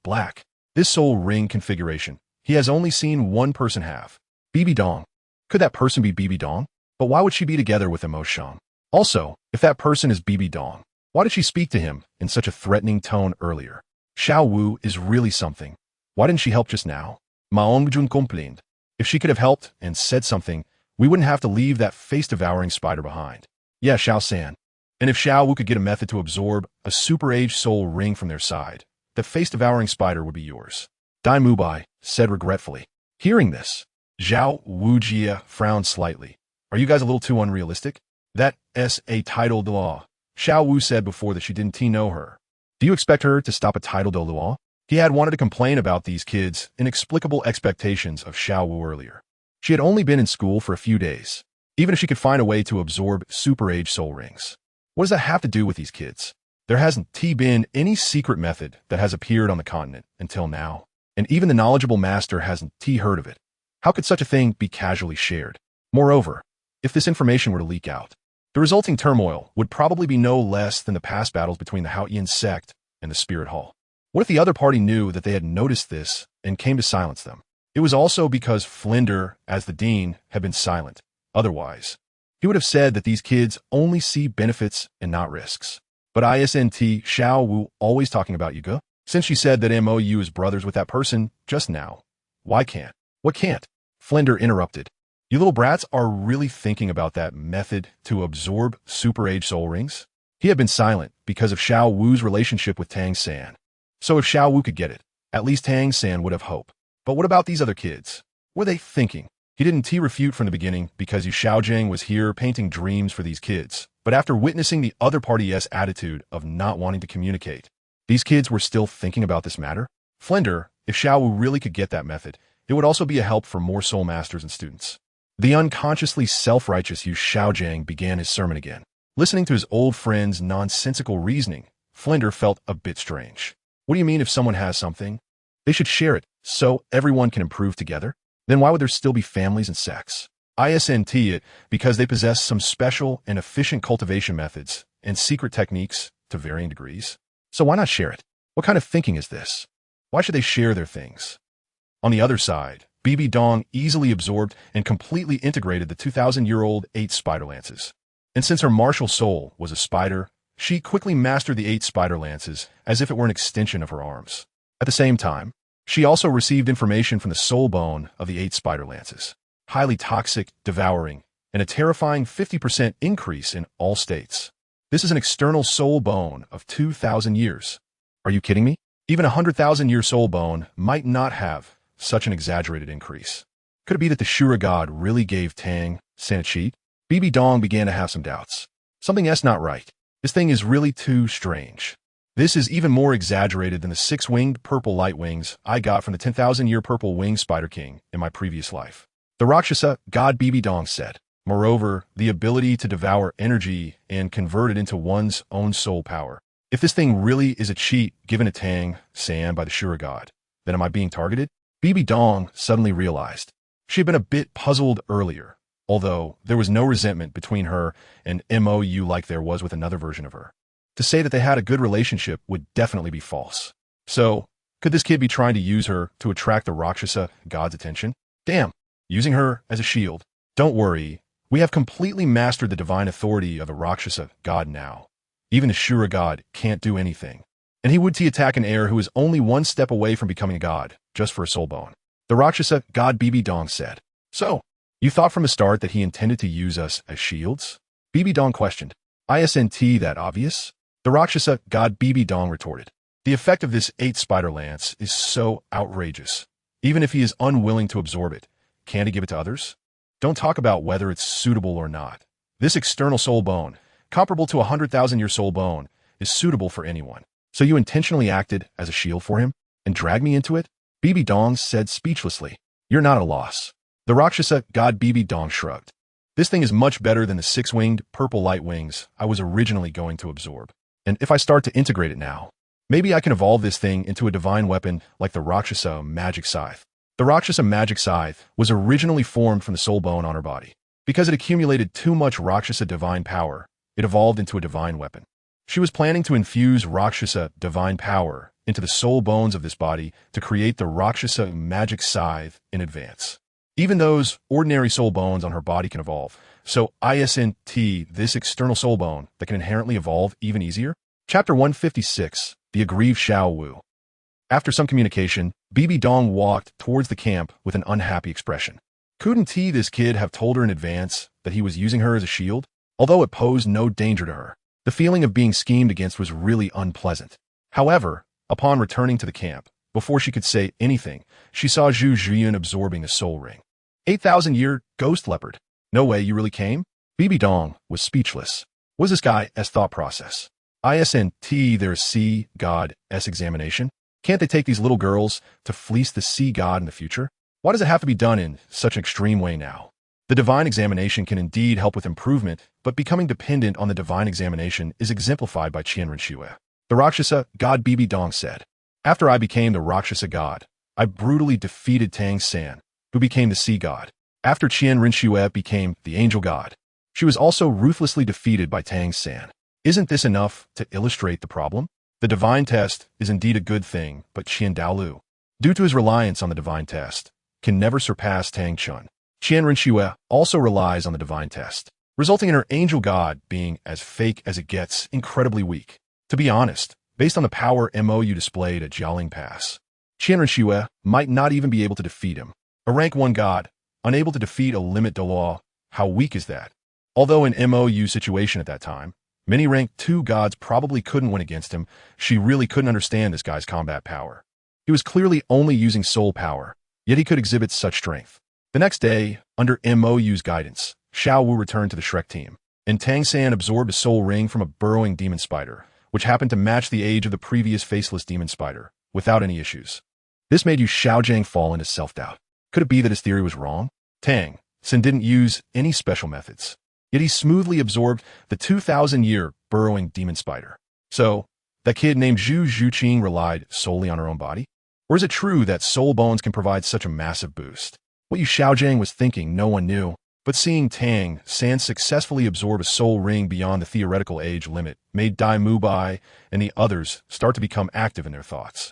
black. This soul ring configuration, he has only seen one person have. Bibi Dong. Could that person be Bibi Dong? But why would she be together with Mo Shang? Also, if that person is Bibi Dong, why did she speak to him in such a threatening tone earlier? Xiao Wu is really something. Why didn't she help just now? Maong Jun complained. If she could have helped and said something, we wouldn't have to leave that face-devouring spider behind. Yeah, Xiao San. And if Xiao Wu could get a method to absorb a super-age soul ring from their side, the face-devouring spider would be yours. Dai Mubai said regretfully. Hearing this, Zhao Wujia frowned slightly. Are you guys a little too unrealistic? That is a titled law. Xiao Wu said before that she didn't know her. Do you expect her to stop a titled law? He had wanted to complain about these kids' inexplicable expectations of Xiao Wu earlier. She had only been in school for a few days. even if she could find a way to absorb super age soul rings. What does that have to do with these kids? There hasn't been any secret method that has appeared on the continent until now, and even the knowledgeable master hasn't heard of it. How could such a thing be casually shared? Moreover, if this information were to leak out, the resulting turmoil would probably be no less than the past battles between the Haoyan sect and the Spirit Hall. What if the other party knew that they had noticed this and came to silence them? It was also because Flinder, as the dean, had been silent. Otherwise, he would have said that these kids only see benefits and not risks. But isn't Xiao Wu always talking about Yuga? Since she said that MOU is brothers with that person just now, why can't? What can't? Flinder interrupted. You little brats are really thinking about that method to absorb super age soul rings? He had been silent because of Xiao Wu's relationship with Tang San. So if Xiao Wu could get it, at least Tang San would have hope. But what about these other kids? What were they thinking? He didn't refute from the beginning because Yu Xiaojing was here painting dreams for these kids. But after witnessing the other party's attitude of not wanting to communicate, these kids were still thinking about this matter? Flinder, if Xiao Wu really could get that method, it would also be a help for more soul masters and students. The unconsciously self-righteous Yu Xiaojing began his sermon again. Listening to his old friend's nonsensical reasoning, Flinder felt a bit strange. What do you mean if someone has something? They should share it, so everyone can improve together? Then why would there still be families and sects? Isn't it because they possess some special and efficient cultivation methods and secret techniques to varying degrees? So why not share it? What kind of thinking is this? Why should they share their things? On the other side, Bibi Dong easily absorbed and completely integrated the 2,000-year-old 8 spider lances. And since her martial soul was a spider, she quickly mastered the 8 spider lances as if it were an extension of her arms. At the same time, she also received information from the soul bone of the 8 spider lances. Highly toxic, devouring, and a terrifying 50% increase in all states. This is an external soul bone of 2,000 years. Are you kidding me? Even a 100,000-year soul bone might not have such an exaggerated increase. Could it be that the Shura god really gave Tang San a cheat? Bibi Dong began to have some doubts. Something's not right. This thing is really too strange. This is even more exaggerated than the 6-winged purple light wings I got from the 10,000-year purple winged spider king in my previous life. The Rakshasa god Bibi Dong said. Moreover, the ability to devour energy and convert it into one's own soul power. If this thing really is a cheat given to Tang San by the Shura god, then am I being targeted? Bibi Dong suddenly realized. She had been a bit puzzled earlier, although there was no resentment between her and MOU like there was with another version of her. To say that they had a good relationship would definitely be false. So, could this kid be trying to use her to attract the Rakshasa god's attention? Damn, using her as a shield. Don't worry, we have completely mastered the divine authority of the Rakshasa god now. Even the Shura god can't do anything. And he would attack an heir who is only one step away from becoming a god, just for a soul bone. The Rakshasa god Bibi Dong said. So, you thought from the start that he intended to use us as shields? Bibi Dong questioned. Isn't that obvious? The Rakshasa god Bibi Dong retorted. The effect of this 8 spider lance is so outrageous. Even if he is unwilling to absorb it, can't he give it to others? Don't talk about whether it's suitable or not. This external soul bone, comparable to a 100,000-year soul bone, is suitable for anyone. So you intentionally acted as a shield for him and dragged me into it? Bibi Dong said speechlessly. You're not at a loss. The Rakshasa god Bibi Dong shrugged. This thing is much better than the 6-winged purple light wings I was originally going to absorb. And if I start to integrate it now, maybe I can evolve this thing into a divine weapon like the Rakshasa magic scythe. The Rakshasa magic scythe was originally formed from the soul bone on her body. Because it accumulated too much Rakshasa divine power, it evolved into a divine weapon. She was planning to infuse Rakshasa divine power into the soul bones of this body to create the Rakshasa magic scythe in advance. Even those ordinary soul bones on her body can evolve. So isn't this external soul bone that can inherently evolve even easier? Chapter 156, The Aggrieved Xiao Wu. After some communication, Bibi Dong walked towards the camp with an unhappy expression. Couldn't this kid have told her in advance that he was using her as a shield? Although it posed no danger to her, the feeling of being schemed against was really unpleasant. However, upon returning to the camp, before she could say anything, she saw Zhu Zhiyun absorbing the soul ring. 8,000-year ghost leopard. No way you really came? Bibi Dong was speechless. Was this guy's thought process? Isn't their sea god's examination? Can't they take these little girls to fleece the sea god in the future? Why does it have to be done in such an extreme way now? The divine examination can indeed help with improvement, but becoming dependent on the divine examination is exemplified by Qian Renshue. The Rakshasa god Bibi Dong said, "After I became the Rakshasa god, I brutally defeated Tang San, who became the sea god. After Qian Renshue became the angel god, she was also ruthlessly defeated by Tang San. Isn't this enough to illustrate the problem? The divine test is indeed a good thing, but Qian Dalu, due to his reliance on the divine test, can never surpass Tang Chun. Qian Renshue also relies on the divine test, resulting in her angel god being as fake as it gets, incredibly weak. To be honest, based on the power MOU displayed at Jialing Pass, Qian Renshue might not even be able to defeat him. A rank 1 god, unable to defeat a limit Douluo, how weak is that? Although in MOU situation at that time, many rank 2 gods probably couldn't win against him, she really couldn't understand this guy's combat power. He was clearly only using soul power, yet he could exhibit such strength. The next day, under MOU's guidance, Xiao Wu returned to the Shrek team, and Tang San absorbed a soul ring from a burrowing demon spider, which happened to match the age of the previous faceless demon spider, without any issues. This made Yu Xiaojiang fall into self-doubt. Could it be that his theory was wrong? Tang San didn't use any special methods, yet he smoothly absorbed the 2,000-year burrowing demon spider. So, that kid named Zhu Zhuqing relied solely on her own body? Or is it true that soul bones can provide such a massive boost? What Yu Xiaojiang was thinking, no one knew, but seeing Tang San successfully absorb a soul ring beyond the theoretical age limit made Dai Mubai and the others start to become active in their thoughts.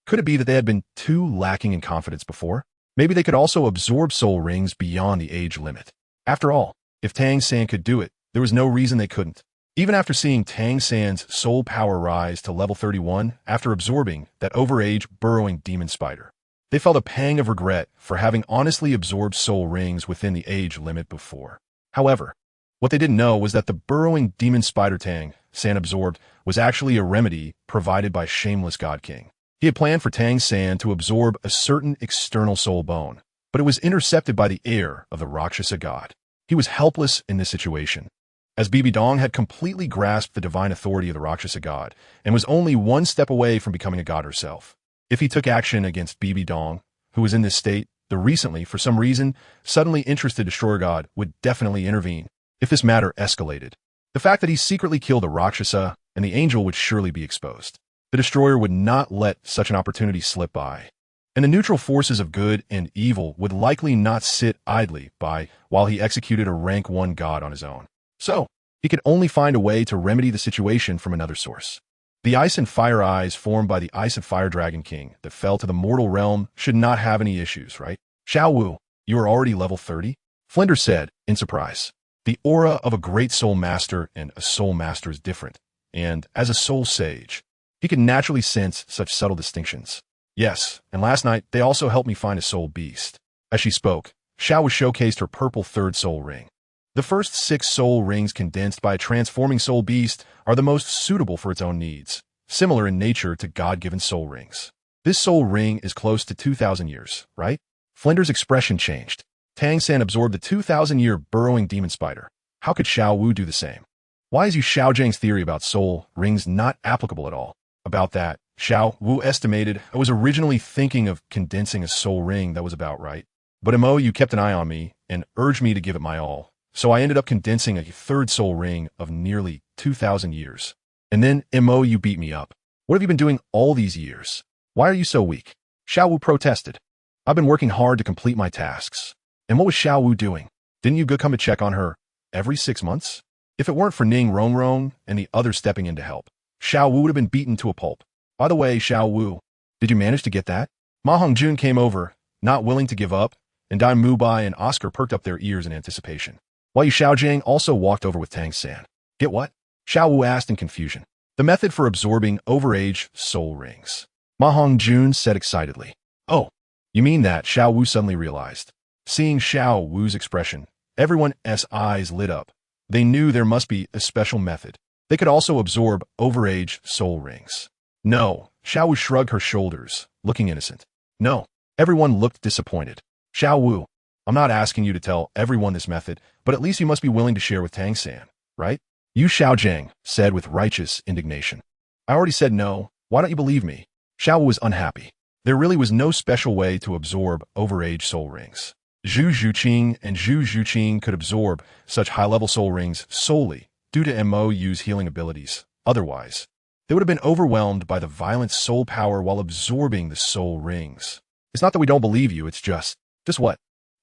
Could it be that they had been too lacking in confidence before? Maybe they could also absorb soul rings beyond the age limit. After all, if Tang San could do it, there was no reason they couldn't. Even after seeing Tang San's soul power rise to level 31 after absorbing that overage burrowing demon spider, they felt a pang of regret for having honestly absorbed soul rings within the age limit before. However, what they didn't know was that the burrowing demon spider Tang San absorbed was actually a remedy provided by Shameless God King. He had planned for Tang San to absorb a certain external soul bone, but it was intercepted by the heir of the Rakshasa god. He was helpless in this situation, as Bibi Dong had completely grasped the divine authority of the Rakshasa god and was only one step away from becoming a god herself. If he took action against Bibi Dong, who was in this state, the recently, for some reason, suddenly interested destroyer god would definitely intervene if this matter escalated. The fact that he secretly killed a Rakshasa and the angel would surely be exposed. The destroyer would not let such an opportunity slip by. And the neutral forces of good and evil would likely not sit idly by while he executed a rank 1 god on his own. So, he could only find a way to remedy the situation from another source. The ice and fire eyes formed by the Ice and Fire Dragon King that fell to the mortal realm should not have any issues, right? Xiao Wu, you are already level 30? Flinders said, in surprise. The aura of a great soul master and a soul master is different, and as a soul sage, he can naturally sense such subtle distinctions. Yes, and last night they also helped me find a soul beast. As she spoke, Xiao Wu showcased her purple 3rd soul ring. The first 6 soul rings condensed by a transforming soul beast are the most suitable for its own needs, similar in nature to God-given soul rings. This soul ring is close to 2,000 years, right? Flinders' expression changed. Tang San absorbed the 2,000-year burrowing demon spider. How could Xiao Wu do the same? Why is Yu Xiaojiang's theory about soul rings not applicable at all? About that, Xiao Wu estimated I was originally thinking of condensing a soul ring that was about right. But MOU kept an eye on me and urged me to give it my all. So I ended up condensing a 3rd soul ring of nearly 2,000 years. And then MOU beat me up. What have you been doing all these years? Why are you so weak? Xiao Wu protested. I've been working hard to complete my tasks. And what was Xiao Wu doing? Didn't you go come to check on her every 6 months? If it weren't for Ning Rongrong and the others stepping in to help, Xiao Wu would have been beaten to a pulp. By the way, Xiao Wu, did you manage to get that? Ma Hongjun came over, not willing to give up, and Dai Mubai and Oscar perked up their ears in anticipation. While Yu Xiaojiang also walked over with Tang San. Get what? Xiao Wu asked in confusion. The method for absorbing overage soul rings. Ma Hongjun said excitedly. Oh, you mean that? Xiao Wu suddenly realized. Seeing Xiao Wu's expression, everyone's eyes lit up. They knew there must be a special method. They could also absorb overage soul rings. No, Xiao Wu shrugged her shoulders, looking innocent. No, everyone looked disappointed. Xiao Wu, I'm not asking you to tell everyone this method, but at least you must be willing to share with Tang San, right? Yu Xiaojiang said with righteous indignation. I already said no. Why don't you believe me? Xiao Wu was unhappy. There really was no special way to absorb overage soul rings. Zhu Zhuqing and Zhu Zhuqing could absorb such high-level soul rings solely due to MOU's healing abilities. Otherwise, they would have been overwhelmed by the violent soul power while absorbing the soul rings. It's not that we don't believe you, it's just what?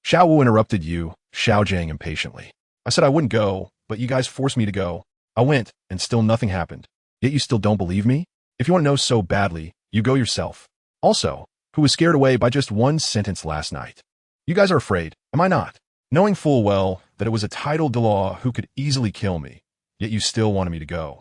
Xiao Wu interrupted you, Xiao Jiang impatiently. I said I wouldn't go, but you guys forced me to go. I went, and still nothing happened. Yet you still don't believe me? If you want to know so badly, you go yourself. Also, who was scared away by just one sentence last night? You guys are afraid, am I not? Knowing full well that it was a titled Dalu who could easily kill me, yet you still wanted me to go.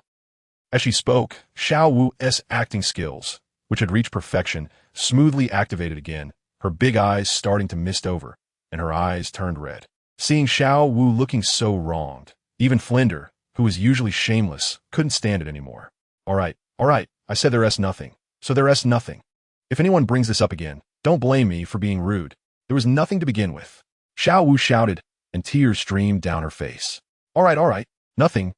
As she spoke, Xiao Wu's acting skills, which had reached perfection, smoothly activated again, her big eyes starting to mist over, and her eyes turned red. Seeing Xiao Wu looking so wronged, even Flinder, who was usually shameless, couldn't stand it anymore. All right, I said there is nothing, so there is nothing. If anyone brings this up again, don't blame me for being rude. There was nothing to begin with. Xiao Wu shouted, and tears streamed down her face. All right, nothing.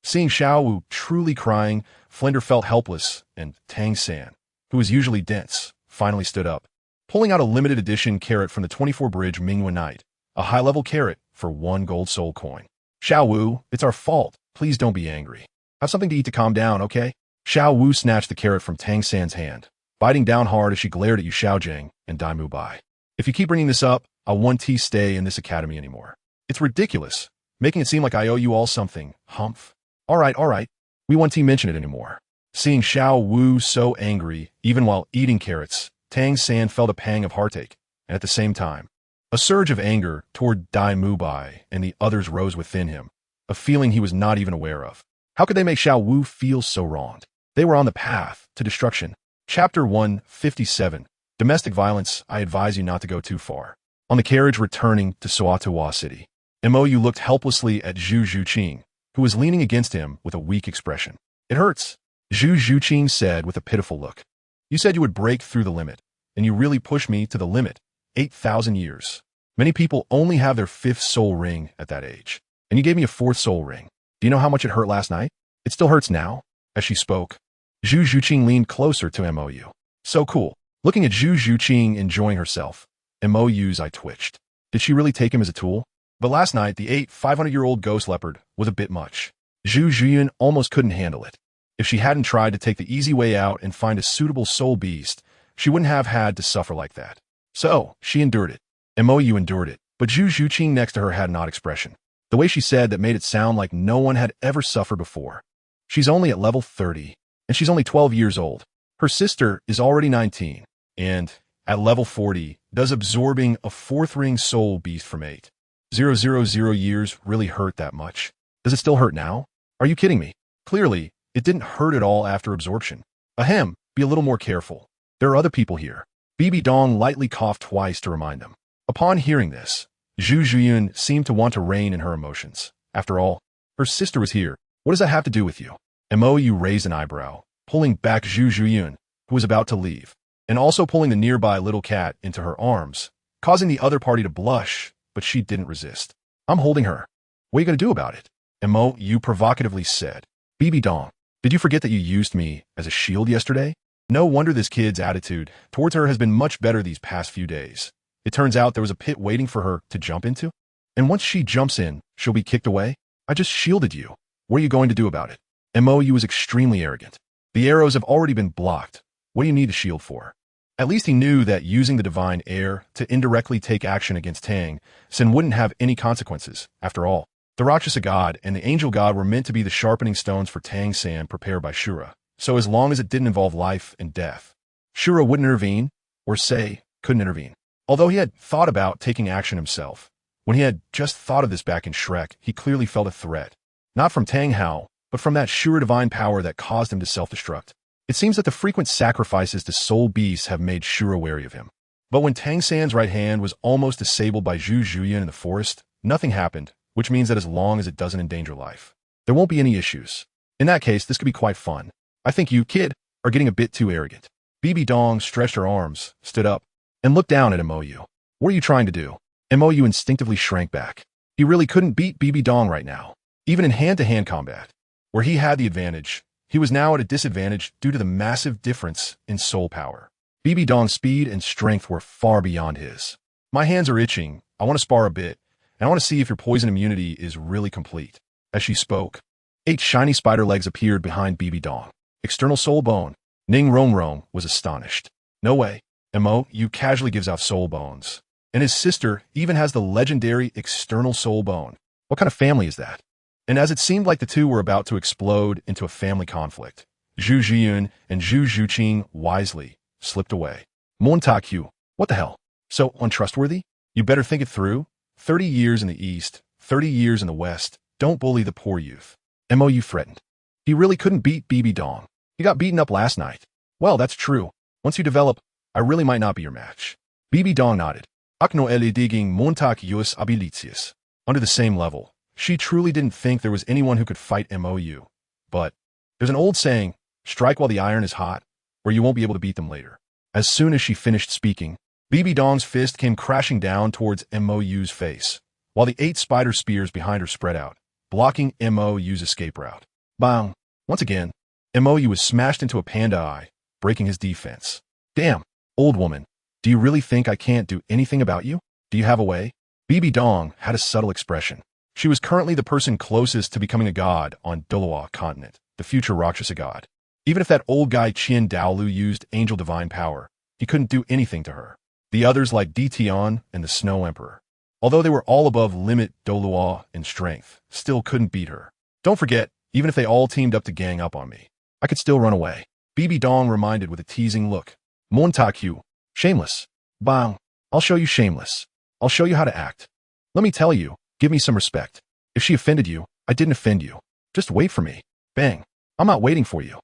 Seeing Xiao Wu truly crying, Flinder felt helpless, and Tang San, who was usually dense, finally stood up, pulling out a limited edition carrot from the 24 Bridge Mingyue Night, a high-level carrot for 1 gold soul coin. Xiao Wu, it's our fault. Please don't be angry. Have something to eat to calm down, okay? Xiao Wu snatched the carrot from Tang San's hand, biting down hard as she glared at you Xiao Jiang and Daimu Bai. If you keep bringing this up, I won't stay in this academy anymore. It's ridiculous, making it seem like I owe you all something, humph. All right, we won't mention it anymore. Seeing Xiao Wu so angry, even while eating carrots, Tang San felt a pang of heartache, and at the same time, a surge of anger toward Daimu Bai and the others rose within him, a feeling he was not even aware of. How could they make Xiao Wu feel so wronged? They were on the path to destruction. Chapter 157. Domestic Violence. I advise you not to go too far. On the carriage returning to Soatawa City, MOU looked helplessly at Zhu Zhuqing, who was leaning against him with a weak expression. It hurts, Zhu Zhuqing said with a pitiful look. You said you would break through the limit, and you really pushed me to the limit. 8,000 years. Many people only have their 5th soul ring at that age, and you gave me a 4th soul ring. Do you know how much it hurt last night? It still hurts now. As she spoke, Zhu Zhuqing leaned closer to MOU. So cool. Looking at Zhu Zhuqing enjoying herself, MOU's eye twitched. Did she really take him as a tool? But last night, the 500-year-old ghost leopard was a bit much. Zhu Zhuyin almost couldn't handle it. If she hadn't tried to take the easy way out and find a suitable soul beast, she wouldn't have had to suffer like that. So, she endured it. MOU endured it, but Zhu Zhuqing next to her had an odd expression. The way she said that made it sound like no one had ever suffered before. She's only at level 30, and she's only 12 years old. Her sister is already 19, and, at level 40, does absorbing a 4th ring soul beast from 8,000 years really hurt that much? Does it still hurt now? Are you kidding me? Clearly, it didn't hurt at all after absorption. Ahem, be a little more careful. There are other people here. Bibi Dong lightly coughed twice to remind them. Upon hearing this, Zhu Zhuyin seemed to want to rein in her emotions. After all, her sister was here. What does that have to do with you? MOU raised an eyebrow, pulling back Zhu Zhuyin, who was about to leave, and also pulling the nearby little cat into her arms, causing the other party to blush, but she didn't resist. I'm holding her. What are you going to do about it? MOU provocatively said. Bibi Dong, did you forget that you used me as a shield yesterday? No wonder this kid's attitude towards her has been much better these past few days. It turns out there was a pit waiting for her to jump into, and once she jumps in, she'll be kicked away. I just shielded you. What are you going to do about it? MOU was extremely arrogant. The arrows have already been blocked. What do you need a shield for? At least he knew that using the divine air to indirectly take action against Tang San wouldn't have any consequences. After all, the Rakshasa god and the angel god were meant to be the sharpening stones for Tang San prepared by Shura. So as long as it didn't involve life and death, Shura wouldn't intervene, or say, couldn't intervene. Although he had thought about taking action himself, when he had just thought of this back in Shrek, he clearly felt a threat. Not from Tang Hao, but from that Shura divine power that caused him to self-destruct. It seems that the frequent sacrifices to soul beasts have made Shura wary of him. But when Tang San's right hand was almost disabled by Zhu Zhuyin in the forest, nothing happened, which means that as long as it doesn't endanger life, there won't be any issues. In that case, this could be quite fun. I think you, kid, are getting a bit too arrogant. Bibi Dong stretched her arms, stood up, and looked down at MOU. What are you trying to do? MOU instinctively shrank back. He really couldn't beat Bibi Dong right now. Even in hand-to-hand combat, where he had the advantage, he was now at a disadvantage due to the massive difference in soul power. Bibi Dong's speed and strength were far beyond his. My hands are itching. I want to spar a bit, and I want to see if your poison immunity is really complete. As she spoke, 8 shiny spider legs appeared behind BB Dong. External soul bone. Ning Rong was astonished. No way. Mo casually gives off soul bones. And his sister even has the legendary external soul bone. What kind of family is that? And as it seemed like the two were about to explode into a family conflict, Zhu Zhiyun and Zhu Zhuqing wisely slipped away. Montaque, what the hell? So untrustworthy? You better think it through. 30 years in the East, 30 years in the West. Don't bully the poor youth. Mo threatened. He really couldn't beat BB Dong. He got beaten up last night. Well, that's true. Once you develop, I really might not be your match. BB Dong nodded. Akno ele digging montaqueus abilitius. Under the same level, she truly didn't think there was anyone who could fight Mou. But there's an old saying, strike while the iron is hot, or you won't be able to beat them later. As soon as she finished speaking, BB Dong's fist came crashing down towards Mou's face, while the 8 spider spears behind her spread out, blocking Mou's escape route. Bang! Once again, Mou was smashed into a panda eye, breaking his defense. Damn, old woman, do you really think I can't do anything about you? Do you have a way? BB Dong had a subtle expression. She was currently the person closest to becoming a god on Douluo Continent, the future Rakshasa god. Even if that old guy Dalu used angel divine power, he couldn't do anything to her. The others like Dition and the Snow Emperor, although they were all above limit Douluo in strength, still couldn't beat her. Don't forget, even if they all teamed up to gang up on me, I could still run away. BB Dong reminded with a teasing look. Montaque, shameless. Bang, I'll show you shameless. I'll show you how to act. Let me tell you, give me some respect. If she offended you, I didn't offend you. Just wait for me. Bang, I'm not waiting for you.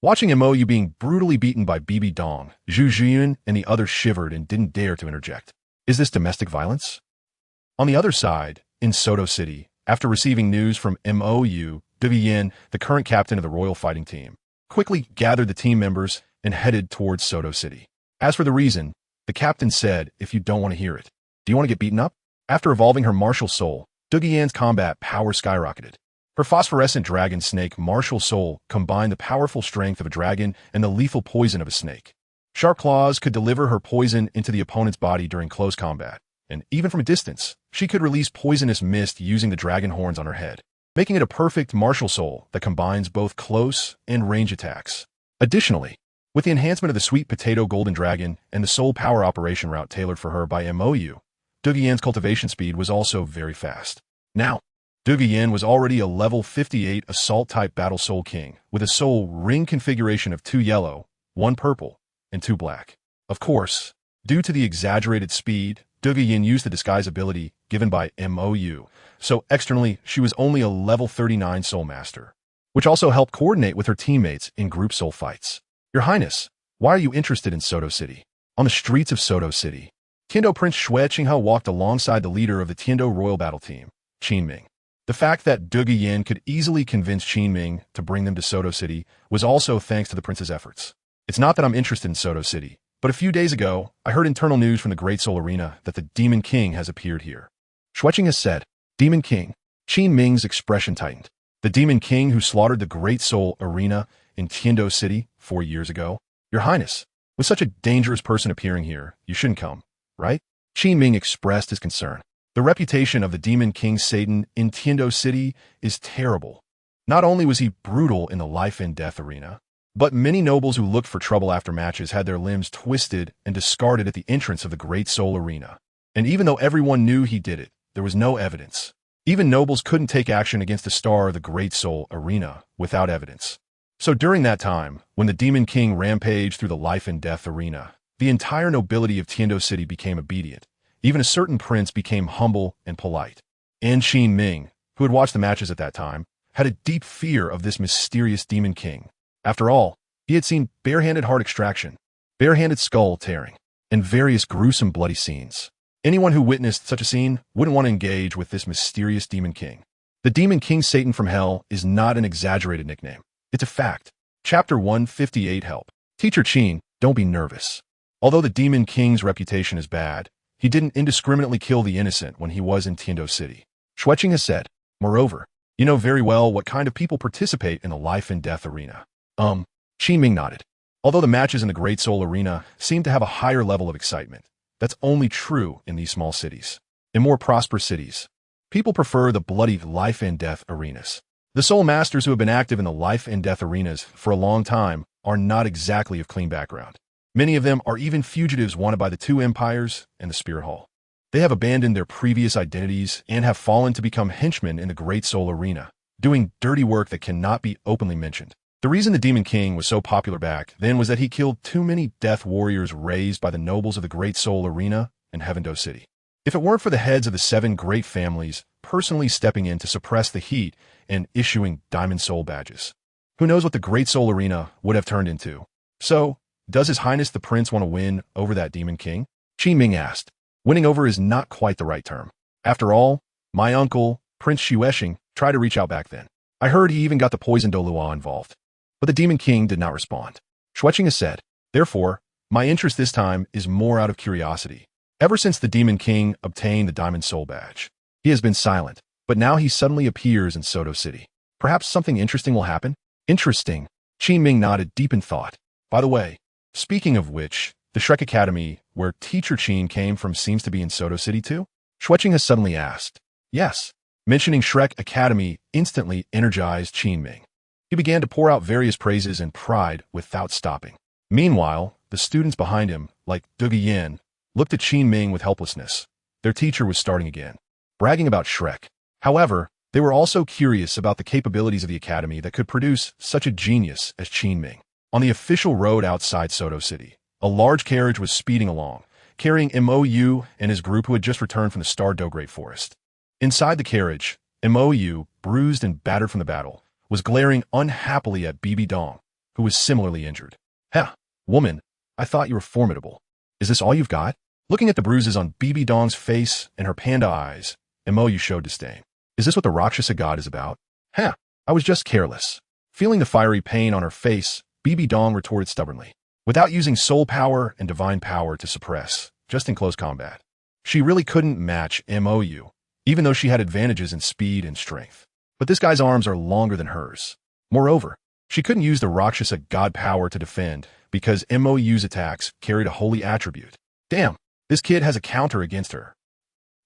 Watching Mou being brutally beaten by BB Dong, Zhu Zhiyun and the others shivered and didn't dare to interject. Is this domestic violence? On the other side, in Soto City, after receiving news from Mou, Douluo, the current captain of the royal fighting team, quickly gathered the team members and headed towards Soto City. As for the reason, the captain said, if you don't want to hear it, do you want to get beaten up? After evolving her martial soul, Douluo's combat power skyrocketed. Her phosphorescent dragon snake martial soul combined the powerful strength of a dragon and the lethal poison of a snake. Sharp claws could deliver her poison into the opponent's body during close combat, and even from a distance, she could release poisonous mist using the dragon horns on her head, making it a perfect martial soul that combines both close and range attacks. Additionally, with the enhancement of the sweet potato golden dragon and the soul power operation route tailored for her by Mou, Douluo's cultivation speed was also very fast. Now, Douluo was already a level 58 assault-type battle soul king, with a soul ring configuration of 2 yellow, 1 purple, and 2 black. Of course, due to the exaggerated speed, Douluo used the disguise ability given by Mou, so externally she was only a level 39 soul master, which also helped coordinate with her teammates in group soul fights. Your Highness, why are you interested in Soto City? On the streets of Soto City, Tiando Prince Xue Qinghao walked alongside the leader of the Tiando Royal Battle Team, Qin Ming. The fact that Douluo could easily convince Qin Ming to bring them to Soto City was also thanks to the prince's efforts. It's not that I'm interested in Soto City, but a few days ago, I heard internal news from the Great Soul Arena that the Demon King has appeared here. Xue has said, Demon King. Qin Ming's expression tightened. The Demon King who slaughtered the Great Soul Arena in Tiando City 4 years ago? Your Highness, with such a dangerous person appearing here, you shouldn't come, right? Qin Ming expressed his concern. The reputation of the Demon King Satan in Tiando City is terrible. Not only was he brutal in the life and death arena, but many nobles who looked for trouble after matches had their limbs twisted and discarded at the entrance of the Great Soul Arena. And even though everyone knew he did it, there was no evidence. Even nobles couldn't take action against the star of the Great Soul Arena without evidence. So during that time, when the Demon King rampaged through the life and death arena, the entire nobility of Tiando City became obedient. Even a certain prince became humble and polite. And Qin Ming, who had watched the matches at that time, had a deep fear of this mysterious Demon King. After all, he had seen barehanded heart extraction, barehanded skull tearing, and various gruesome bloody scenes. Anyone who witnessed such a scene wouldn't want to engage with this mysterious Demon King. The Demon King Satan from Hell is not an exaggerated nickname. It's a fact. Chapter 158 Help. Teacher Qin, don't be nervous. Although the Demon King's reputation is bad, he didn't indiscriminately kill the innocent when he was in Tiando City. Xue has said, moreover, you know very well what kind of people participate in the life and death arena. Qin Ming nodded. Although the matches in the Great Soul Arena seemed to have a higher level of excitement, That's only true in these small cities. In more prosperous cities, people prefer the bloody life and death arenas. The soul masters who have been active in the life and death arenas for a long time are not exactly of clean background. Many of them are even fugitives wanted by the two empires and the spirit hall. They have abandoned their previous identities and have fallen to become henchmen in the great soul arena, doing dirty work that cannot be openly mentioned. The reason the Demon King was so popular back then was that he killed too many death warriors raised by the nobles of the great soul arena in Heavendoe City. If it weren't for the heads of the 7 great families personally stepping in to suppress the heat and issuing diamond soul badges, who knows what the great soul arena would have turned into? So, does His Highness the Prince want to win over that Demon King? Qi Ming asked. Winning over is not quite the right term. After all, my uncle, Prince Xuesheng, tried to reach out back then. I heard he even got the poisoned Douluo involved. But the Demon King did not respond. Xuesheng has said, therefore, my interest this time is more out of curiosity. Ever since the Demon King obtained the Diamond Soul Badge, he has been silent, but now he suddenly appears in Soto City. Perhaps something interesting will happen? Interesting. Qi Ming nodded deep in thought. By the way, speaking of which, the Shrek Academy, where Teacher Qin came from, seems to be in Soto City too? Xuesheng has suddenly asked. Yes. Mentioning Shrek Academy instantly energized Qin Ming. He began to pour out various praises and pride without stopping. Meanwhile, the students behind him, like Duge Yin, looked at Qin Ming with helplessness. Their teacher was starting again, bragging about Shrek. However, they were also curious about the capabilities of the academy that could produce such a genius as Qin Ming. On the official road outside Soto City, a large carriage was speeding along, carrying Mou and his group who had just returned from the Star-Do Great Forest. Inside the carriage, Mou, bruised and battered from the battle, was glaring unhappily at Bibi Dong, who was similarly injured. Heh, woman, I thought you were formidable. Is this all you've got? Looking at the bruises on Bibi Dong's face and her panda eyes, Mou showed disdain. Is this what the Rakshasa god is about? Heh, I was just careless. Feeling the fiery pain on her face, Bibi Dong retorted stubbornly. Without using soul power and divine power to suppress, just in close combat, she really couldn't match Mou, even though she had advantages in speed and strength. But this guy's arms are longer than hers. Moreover, she couldn't use the Rakshasa god power to defend because Mou's attacks carried a holy attribute. Damn, this kid has a counter against her.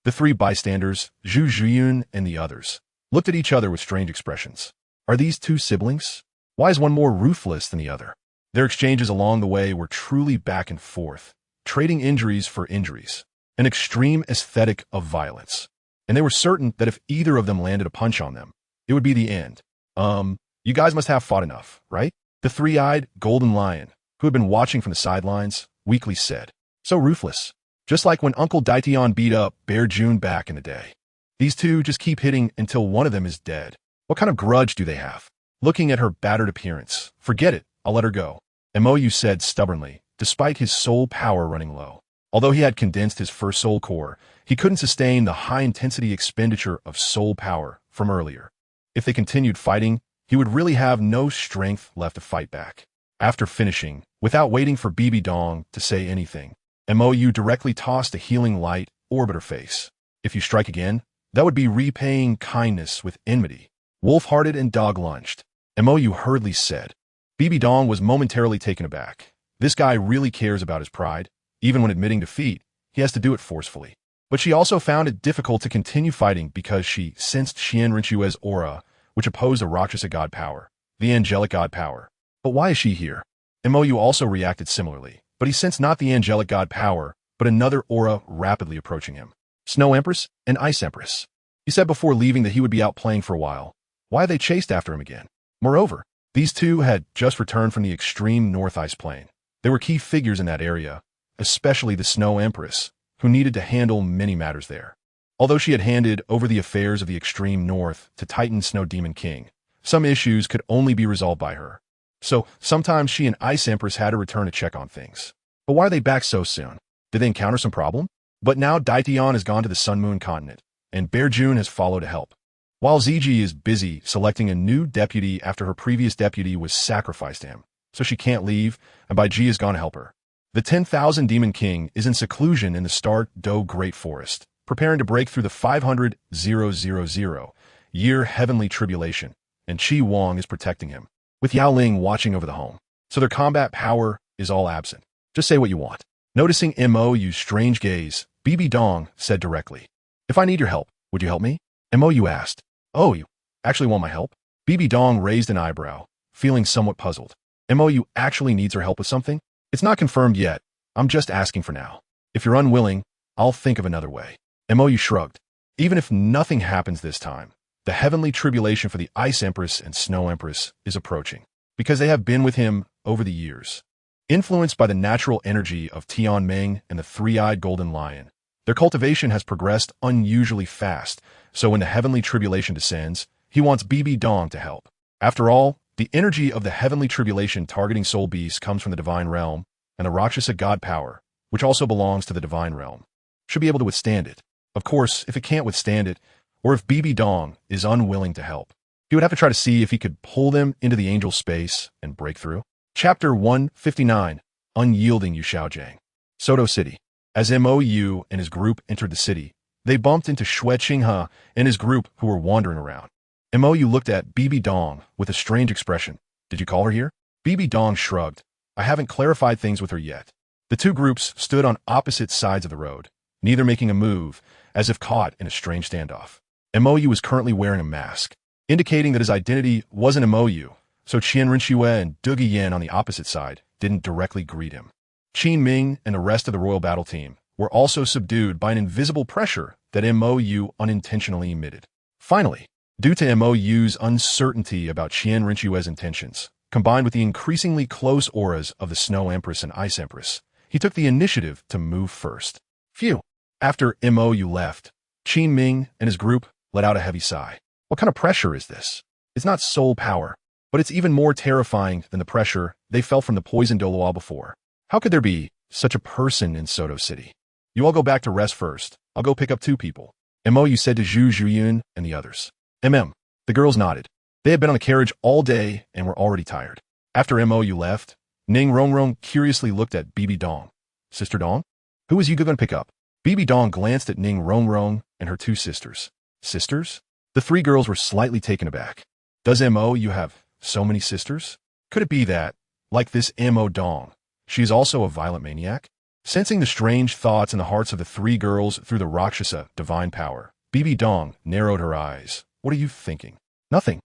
The 3 bystanders, Zhu Zhiyun and the others, looked at each other with strange expressions. Are these 2 siblings? Why is one more ruthless than the other? Their exchanges along the way were truly back and forth, trading injuries for injuries, an extreme aesthetic of violence. And they were certain that if either of them landed a punch on them, it would be the end. You guys must have fought enough, right? The 3-eyed golden lion, who had been watching from the sidelines, weakly said. So ruthless. Just like when Uncle Daitian beat up Bear June back in the day. These 2 just keep hitting until one of them is dead. What kind of grudge do they have? Looking at her battered appearance, forget it, I'll let her go. Mou said stubbornly, despite his soul power running low. Although he had condensed his first soul core, he couldn't sustain the high-intensity expenditure of soul power from earlier. If they continued fighting, he would really have no strength left to fight back. After finishing, without waiting for Bibi Dong to say anything, Mou directly tossed a healing light orb at her face. If you strike again, that would be repaying kindness with enmity. Wolf-hearted and dog-lunged, Mou hurriedly said. Bibi Dong was momentarily taken aback. This guy really cares about his pride. Even when admitting defeat, he has to do it forcefully. But she also found it difficult to continue fighting because she sensed Xian Rinchue's aura, which opposed the Rakshasa god power, the angelic god power. But why is she here? Mou also reacted similarly, but he sensed not the angelic god power, but another aura rapidly approaching him. Snow Empress and Ice Empress. He said before leaving that he would be out playing for a while. Why they chased after him again? Moreover, these 2 had just returned from the extreme North Ice Plain. They were key figures in that area, especially the Snow Empress, who needed to handle many matters there. Although she had handed over the affairs of the extreme North to Titan Snow Demon King, some issues could only be resolved by her. So sometimes she and Ice Empress had to return to check on things. But why are they back so soon? Did they encounter some problem? But now Daitian has gone to the Sun Moon Continent, and Bear June has followed to help. While Ziji is busy selecting a new deputy after her previous deputy was sacrificed to him, so she can't leave, and Bai Ji has gone to help her. The 10,000 Demon King is in seclusion in the Star-Do Great Forest, preparing to break through the 500,000-year heavenly tribulation, and Qi Wang is protecting him, with Yao Ling watching over the home. So their combat power is all absent. Just say what you want. Noticing Mo's strange gaze, Bibi Dong said directly, "If I need your help, would you help me?" Mo asked. "Oh, you actually want my help?" Bibi Dong raised an eyebrow, feeling somewhat puzzled. Mo actually needs her help with something? It's not confirmed yet. I'm just asking for now. If you're unwilling, I'll think of another way. Mo shrugged. Even if nothing happens this time, the heavenly tribulation for the Ice Empress and Snow Empress is approaching, because they have been with him over the years. Influenced by the natural energy of Tianming and the three-eyed golden lion, their cultivation has progressed unusually fast, so when the heavenly tribulation descends, he wants Bibi Dong to help. After all, the energy of the heavenly tribulation targeting soul beasts comes from the divine realm, and the Rakshasa god power, which also belongs to the divine realm, should be able to withstand it. Of course, if it can't withstand it, or if Bibi Dong is unwilling to help, he would have to try to see if he could pull them into the angel space and break through. Chapter 159, Unyielding Yu Xiaojiang. Soto City. As Mou and his group entered the city, they bumped into Xue Qinghe and his group who were wandering around. Mou looked at Bibi Dong with a strange expression. "Did you call her here?" Bibi Dong shrugged. "I haven't clarified things with her yet." The two groups stood on opposite sides of the road, neither making a move, as if caught in a strange standoff. Mou was currently wearing a mask, indicating that his identity wasn't Mou, so Qian Rinxue and Duge Yan on the opposite side didn't directly greet him. Qin Ming and the rest of the royal battle team were also subdued by an invisible pressure that Mou unintentionally emitted. Finally, due to Mou's uncertainty about Qian Rinxue's intentions, combined with the increasingly close auras of the Snow Empress and Ice Empress, he took the initiative to move first. Phew! After Mou left, Qin Ming and his group let out a heavy sigh. What kind of pressure is this? It's not soul power, but it's even more terrifying than the pressure they felt from the poisoned Douluo before. How could there be such a person in Soto City? "You all go back to rest first. I'll go pick up two people," Mou said to Zhu Zhuyun and the others. The girls nodded. They had been on the carriage all day and were already tired. After Mou left, Ning Rongrong curiously looked at Bibi Dong. "Sister Dong? Who is you going to pick up?" Bibi Dong glanced at Ning Rongrong and her two sisters. "Sisters?" The three girls were slightly taken aback. "Does Mou have so many sisters? Could it be that, like this Mou Dong, she is also a violent maniac?" Sensing the strange thoughts in the hearts of the three girls through the Rakshasa divine power, Bibi Dong narrowed her eyes. "What are you thinking?" "Nothing."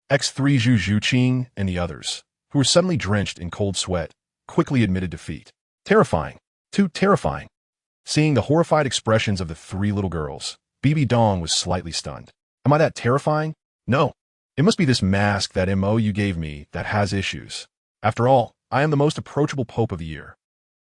X3 Zhu Zhuqing and the others, who were suddenly drenched in cold sweat, quickly admitted defeat. "Terrifying. Too terrifying." Seeing the horrified expressions of the three little girls, Bibi Dong was slightly stunned. "Am I that terrifying? No. It must be this mask that Mou gave me that has issues. After all, I am the most approachable pope of the year."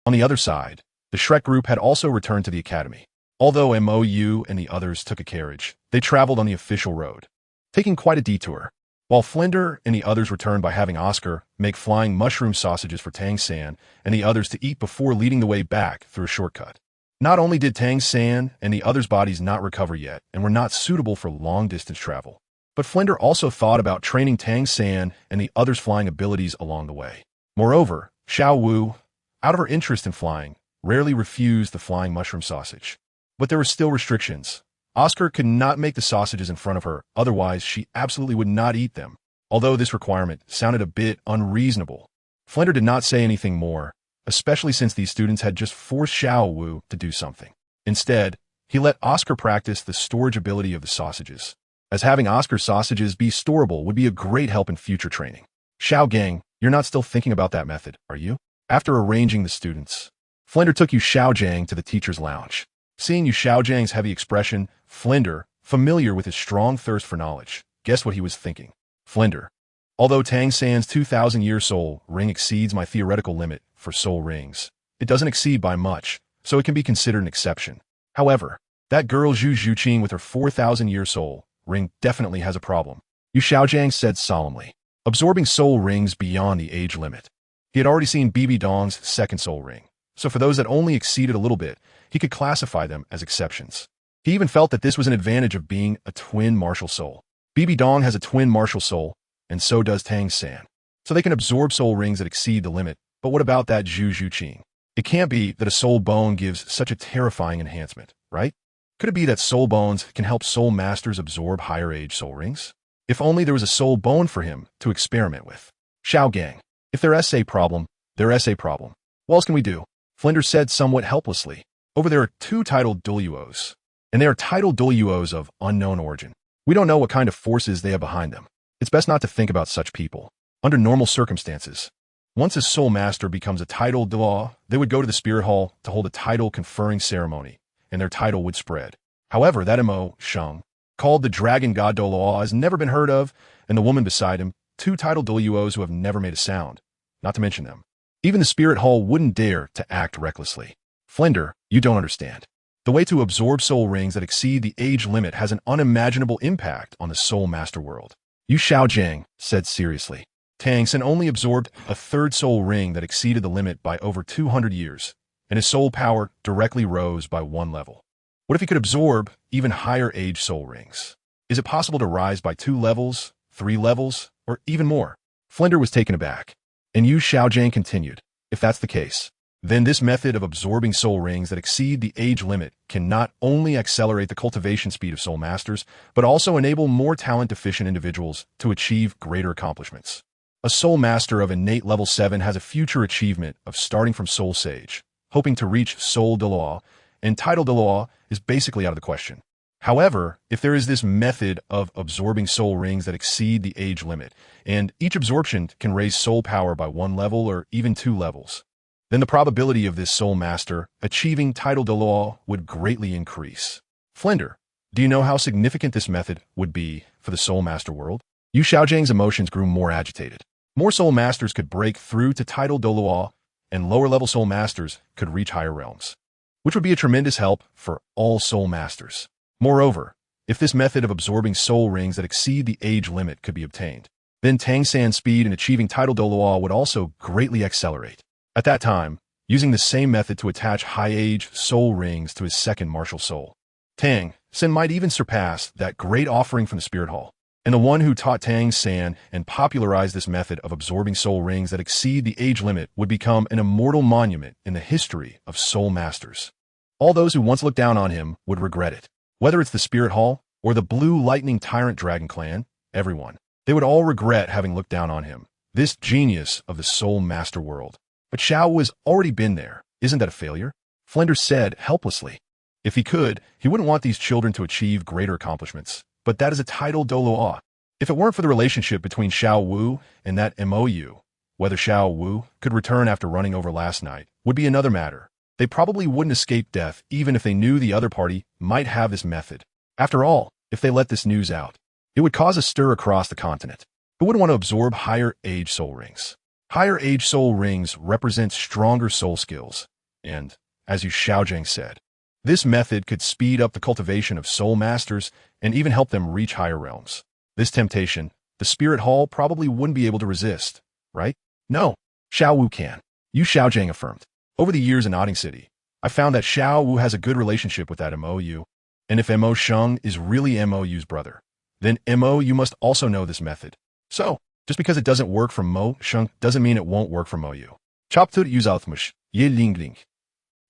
On the other side, the Shrek group had also returned to the academy. Although Mou and the others took a carriage, they traveled on the official road, taking quite a detour. While Flinder and the others returned by having Oscar make flying mushroom sausages for Tang San and the others to eat before leading the way back through a shortcut. Not only did Tang San and the others' bodies not recover yet and were not suitable for long-distance travel, but Flinder also thought about training Tang San and the others' flying abilities along the way. Moreover, Xiao Wu, out of her interest in flying, rarely refused the flying mushroom sausage. But there were still restrictions. Oscar could not make the sausages in front of her, otherwise she absolutely would not eat them. Although this requirement sounded a bit unreasonable, Flinder did not say anything more, especially since these students had just forced Xiao Wu to do something. Instead, he let Oscar practice the storage ability of the sausages, as having Oscar's sausages be storable would be a great help in future training. "Xiao Gang, you're not still thinking about that method, are you?" After arranging the students, Flinder took Yu Xiaojiang to the teacher's lounge. Seeing Yu Xiaojiang's heavy expression, Flinder, familiar with his strong thirst for knowledge, guessed what he was thinking. "Flinder, although Tang San's 2,000-year soul ring exceeds my theoretical limit for soul rings, it doesn't exceed by much, so it can be considered an exception. However, that girl Zhu Zhuqing with her 4,000-year soul ring definitely has a problem," Yu Xiaojiang said solemnly, absorbing soul rings beyond the age limit. He had already seen Bibi Dong's second soul ring, so for those that only exceeded a little bit, he could classify them as exceptions. He even felt that this was an advantage of being a twin martial soul. Bibi Dong has a twin martial soul, and so does Tang San. So they can absorb soul rings that exceed the limit, but what about that Zhu Zhuqing? It can't be that a soul bone gives such a terrifying enhancement, right? Could it be that soul bones can help soul masters absorb higher age soul rings? If only there was a soul bone for him to experiment with. "Xiao Gang, if their essay problem, their essay problem. What else can we do?" Flinders said somewhat helplessly. Over there are two titled Douluos, and they are titled Douluos of unknown origin. We don't know what kind of forces they have behind them. It's best not to think about such people. Under normal circumstances, once a soul master becomes a titled Douluo, they would go to the spirit hall to hold a title conferring ceremony, and their title would spread. However, that Mo Sheng, called the dragon god Douluo, has never been heard of, and the woman beside him, two titled Douluos who have never made a sound, not to mention them. Even the spirit hall wouldn't dare to act recklessly. Flinder, you don't understand. The way to absorb soul rings that exceed the age limit has an unimaginable impact on the soul master world. Yu Xiaojiang said seriously. Tang San only absorbed a third soul ring that exceeded the limit by over 200 years, and his soul power directly rose by 1 level. What if he could absorb even higher age soul rings? Is it possible to rise by 2 levels, 3 levels, or even more? Flinder was taken aback, and Yu Xiaojiang continued. If that's the case, then this method of absorbing soul rings that exceed the age limit can not only accelerate the cultivation speed of soul masters, but also enable more talent-deficient individuals to achieve greater accomplishments. A soul master of innate level 7 has a future achievement of starting from soul sage, hoping to reach soul Douluo, and title Douluo is basically out of the question. However, if there is this method of absorbing soul rings that exceed the age limit, and each absorption can raise soul power by 1 level or even 2 levels, then the probability of this soul master achieving title Douluo would greatly increase. Flinder, do you know how significant this method would be for the soul master world? Yu Xiaojiang's emotions grew more agitated. More soul masters could break through to title Douluo, and lower-level soul masters could reach higher realms, which would be a tremendous help for all soul masters. Moreover, if this method of absorbing soul rings that exceed the age limit could be obtained, then Tang San's speed in achieving title Douluo would also greatly accelerate. At that time, using the same method to attach high-age soul rings to his second martial soul, Tang San might even surpass that great offering from the Spirit Hall. And the one who taught Tang San and popularized this method of absorbing soul rings that exceed the age limit would become an immortal monument in the history of soul masters. All those who once looked down on him would regret it. Whether it's the Spirit Hall or the Blue Lightning Tyrant Dragon Clan, everyone, they would all regret having looked down on him, this genius of the soul master world. But Xiao Wu has already been there. Isn't that a failure? Flinders said helplessly. If he could, he wouldn't want these children to achieve greater accomplishments. But that is a title Douluo. If it weren't for the relationship between Xiao Wu and that MOU, whether Xiao Wu could return after running over last night would be another matter. They probably wouldn't escape death even if they knew the other party might have this method. After all, if they let this news out, it would cause a stir across the continent. Who would want to absorb higher age soul rings? Higher age soul rings represent stronger soul skills, and, as Yu Xiaojiang said, this method could speed up the cultivation of soul masters and even help them reach higher realms. This temptation, the Spirit Hall probably wouldn't be able to resist, right? No, Xiao Wu can. Yu Xiaojiang affirmed. Over the years in Odding City, I found that Xiao Wu has a good relationship with that MOU, and if Mo Sheng is really MOU's brother, then MOU must also know this method. So, just because it doesn't work for Mo Sheng doesn't mean it won't work for MOU. Choptut Yuzalthmush, Ye Lingling.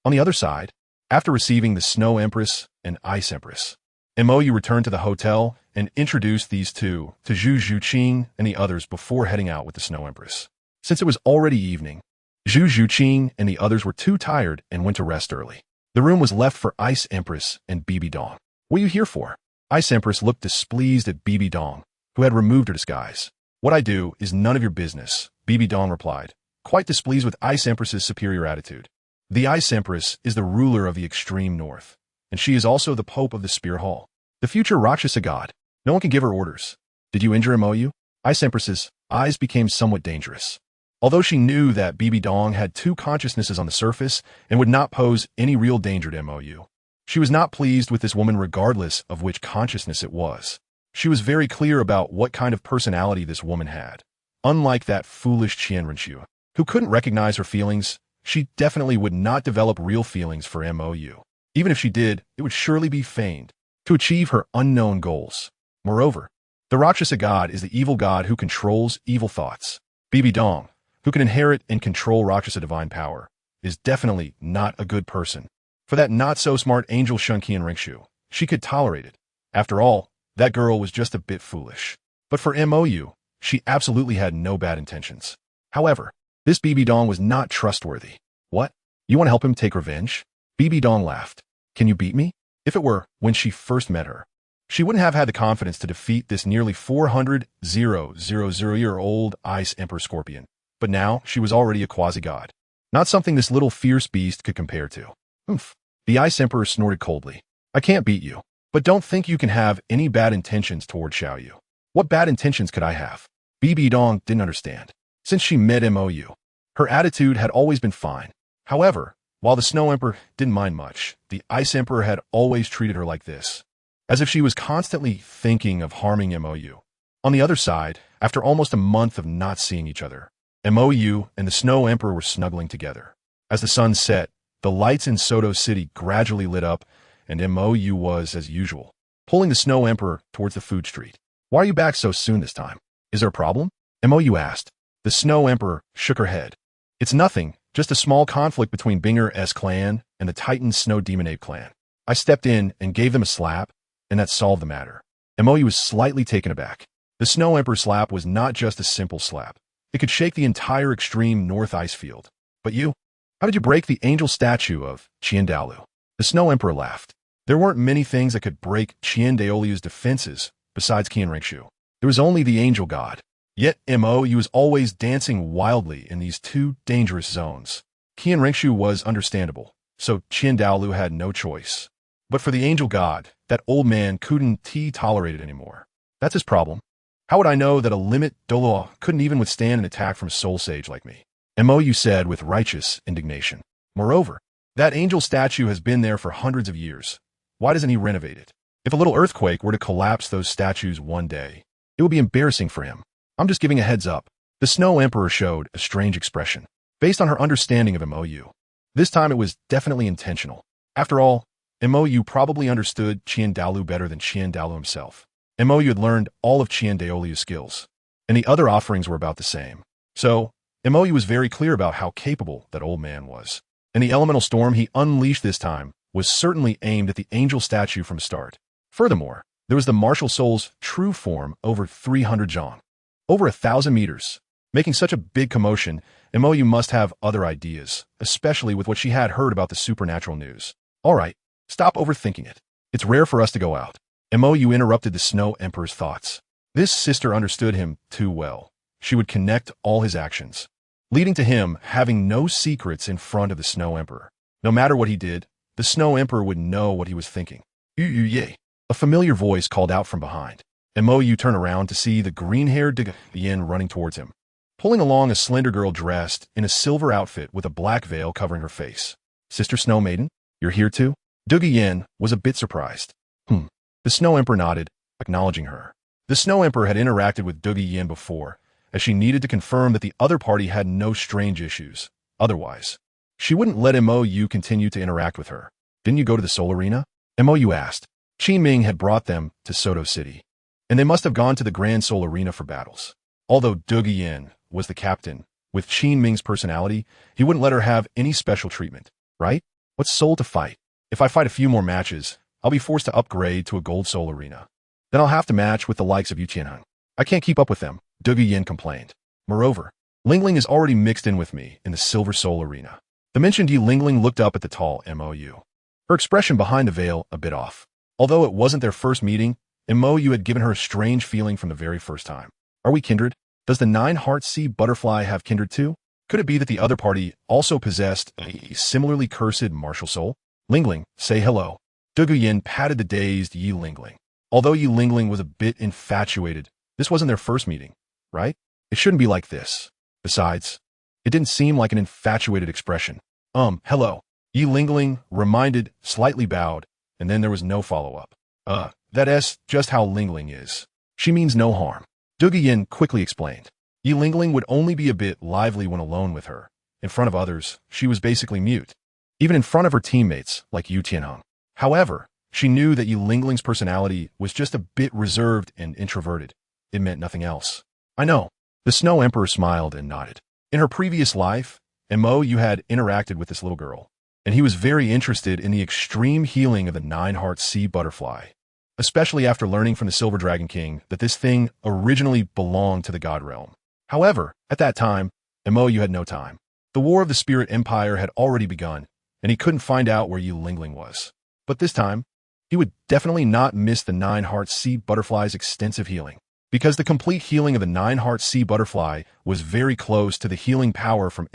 On the other side, after receiving the Snow Empress and Ice Empress, MOU returned to the hotel and introduced these two to Zhu Zhuqing and the others before heading out with the Snow Empress. Since it was already evening, Zhu Zhuqing and the others were too tired and went to rest early. The room was left for Ice Empress and Bibi Dong. What are you here for? Ice Empress looked displeased at Bibi Dong, who had removed her disguise. What I do is none of your business, Bibi Dong replied, quite displeased with Ice Empress's superior attitude. The Ice Empress is the ruler of the extreme north, and she is also the Pope of the Spear Hall, the future Rakshasa god. No one can give her orders. Did you injure MOU? Ice Empress's eyes became somewhat dangerous. Although she knew that Bibi Dong had 2 consciousnesses on the surface and would not pose any real danger to MOU, she was not pleased with this woman regardless of which consciousness it was. She was very clear about what kind of personality this woman had. Unlike that foolish Qian Renxiu, who couldn't recognize her feelings, she definitely would not develop real feelings for MOU. Even if she did, it would surely be feigned to achieve her unknown goals. Moreover, the Rakshasa god is the evil god who controls evil thoughts. Bibi Dong, who can inherit and control Rakshasa divine power, is definitely not a good person. For that not-so-smart angel Shunqian Renxiu, she could tolerate it. After all, that girl was just a bit foolish. But for MOU, she absolutely had no bad intentions. However, this Bibi Dong was not trustworthy. What? You want to help him take revenge? BB Dong laughed. Can you beat me? If it were when she first met her, she wouldn't have had the confidence to defeat this nearly 400,000-year-old Ice Emperor Scorpion. But now she was already a quasi-god. Not something this little fierce beast could compare to. Oomph. The Ice Emperor snorted coldly. I can't beat you. But don't think you can have any bad intentions toward Xiaoyu. What bad intentions could I have? BB Dong didn't understand. Since she met Mou, her attitude had always been fine. However, while the Snow Emperor didn't mind much, the Ice Emperor had always treated her like this, as if she was constantly thinking of harming Mou. On the other side, after almost a month of not seeing each other, Mou and the Snow Emperor were snuggling together. As the sun set, the lights in Soto City gradually lit up, and Mou was, as usual, pulling the Snow Emperor towards the food street. Why are you back so soon this time? Is there a problem? Mou asked. The Snow Emperor shook her head. It's nothing, just a small conflict between Binger's clan and the Titan Snow Demon Ape clan. I stepped in and gave them a slap, and that solved the matter. Mou was slightly taken aback. The Snow Emperor slap was not just a simple slap. It could shake the entire extreme North Ice Field. But you? How did you break the angel statue of Dalu? The Snow Emperor laughed. There weren't many things that could break Dalu's defenses besides Qianrengshu. There was only the angel god. Yet Mou was always dancing wildly in these two dangerous zones. Qianrengshu was understandable, so Dalu had no choice. But for the angel god, that old man couldn't tolerate it anymore. That's his problem. How would I know that a limit Douluo couldn't even withstand an attack from a soul sage like me? Mou said with righteous indignation. Moreover, that angel statue has been there for hundreds of years. Why doesn't he renovate it? If a little earthquake were to collapse those statues one day, it would be embarrassing for him. I'm just giving a heads up. The Snow Emperor showed a strange expression, based on her understanding of Mou. This time it was definitely intentional. After all, Mou probably understood Dalu better than Dalu himself. Mou had learned all of Dalu's skills, and the other offerings were about the same. So, Mou was very clear about how capable that old man was. And the elemental storm he unleashed this time was certainly aimed at the angel statue from start. Furthermore, there was the martial soul's true form over 300 zhang. Over 1,000 meters. Making such a big commotion, Mou must have other ideas, especially with what she had heard about the supernatural news. All right, stop overthinking it. It's rare for us to go out. Mou interrupted the Snow Emperor's thoughts. This sister understood him too well. She would connect all his actions, leading to him having no secrets in front of the Snow Emperor. No matter what he did, the Snow Emperor would know what he was thinking. Yay! A familiar voice called out from behind. Mou turned around to see the green-haired Yin running towards him, pulling along a slender girl dressed in a silver outfit with a black veil covering her face. Sister Snow Maiden, you're here too? Yin was a bit surprised. The Snow Emperor nodded, acknowledging her. The Snow Emperor had interacted with Yin before, as she needed to confirm that the other party had no strange issues. Otherwise, she wouldn't let Mou continue to interact with her. Didn't you go to the Soul Arena? Mou asked. Qin Ming had brought them to Soto City, and they must have gone to the Grand Soul Arena for battles. Although Yin was the captain, with Qin Ming's personality, he wouldn't let her have any special treatment, right? What's soul to fight? If I fight a few more matches, I'll be forced to upgrade to a Gold Soul Arena. Then I'll have to match with the likes of Yu Tianheng. I can't keep up with them, Yin complained. Moreover, Lingling is already mixed in with me in the Silver Soul Arena. The mentioned Lingling looked up at the tall Mou. Her expression behind the veil a bit off. Although it wasn't their first meeting, Mou had given her a strange feeling from the very first time. Are we kindred? Does the Nine-Heart Sea Butterfly have kindred too? Could it be that the other party also possessed a similarly cursed martial soul? Lingling, say hello. Yin patted the dazed Yi Lingling. Although Yi Lingling was a bit infatuated, this wasn't their first meeting, right? It shouldn't be like this. Besides, it didn't seem like an infatuated expression. Hello. Yi Lingling reminded, slightly bowed, and then there was no follow-up. That's just how Lingling is. She means no harm. Yin quickly explained. Yi Lingling would only be a bit lively when alone with her. In front of others, she was basically mute. Even in front of her teammates, like Yu Tianheng. However, she knew that Yi Lingling's personality was just a bit reserved and introverted. It meant nothing else. I know. The Snow Emperor smiled and nodded. In her previous life, Mou had interacted with this little girl, and he was very interested in the extreme healing of the Nine-Heart Sea Butterfly, especially after learning from the Silver Dragon King that this thing originally belonged to the God Realm. However, at that time, Mou had no time. The War of the Spirit Empire had already begun, and he couldn't find out where Yu Lingling was. But this time, he would definitely not miss the Nine-Heart Sea Butterfly's extensive healing, because the complete healing of the Nine-Heart Sea Butterfly was very close to the healing power from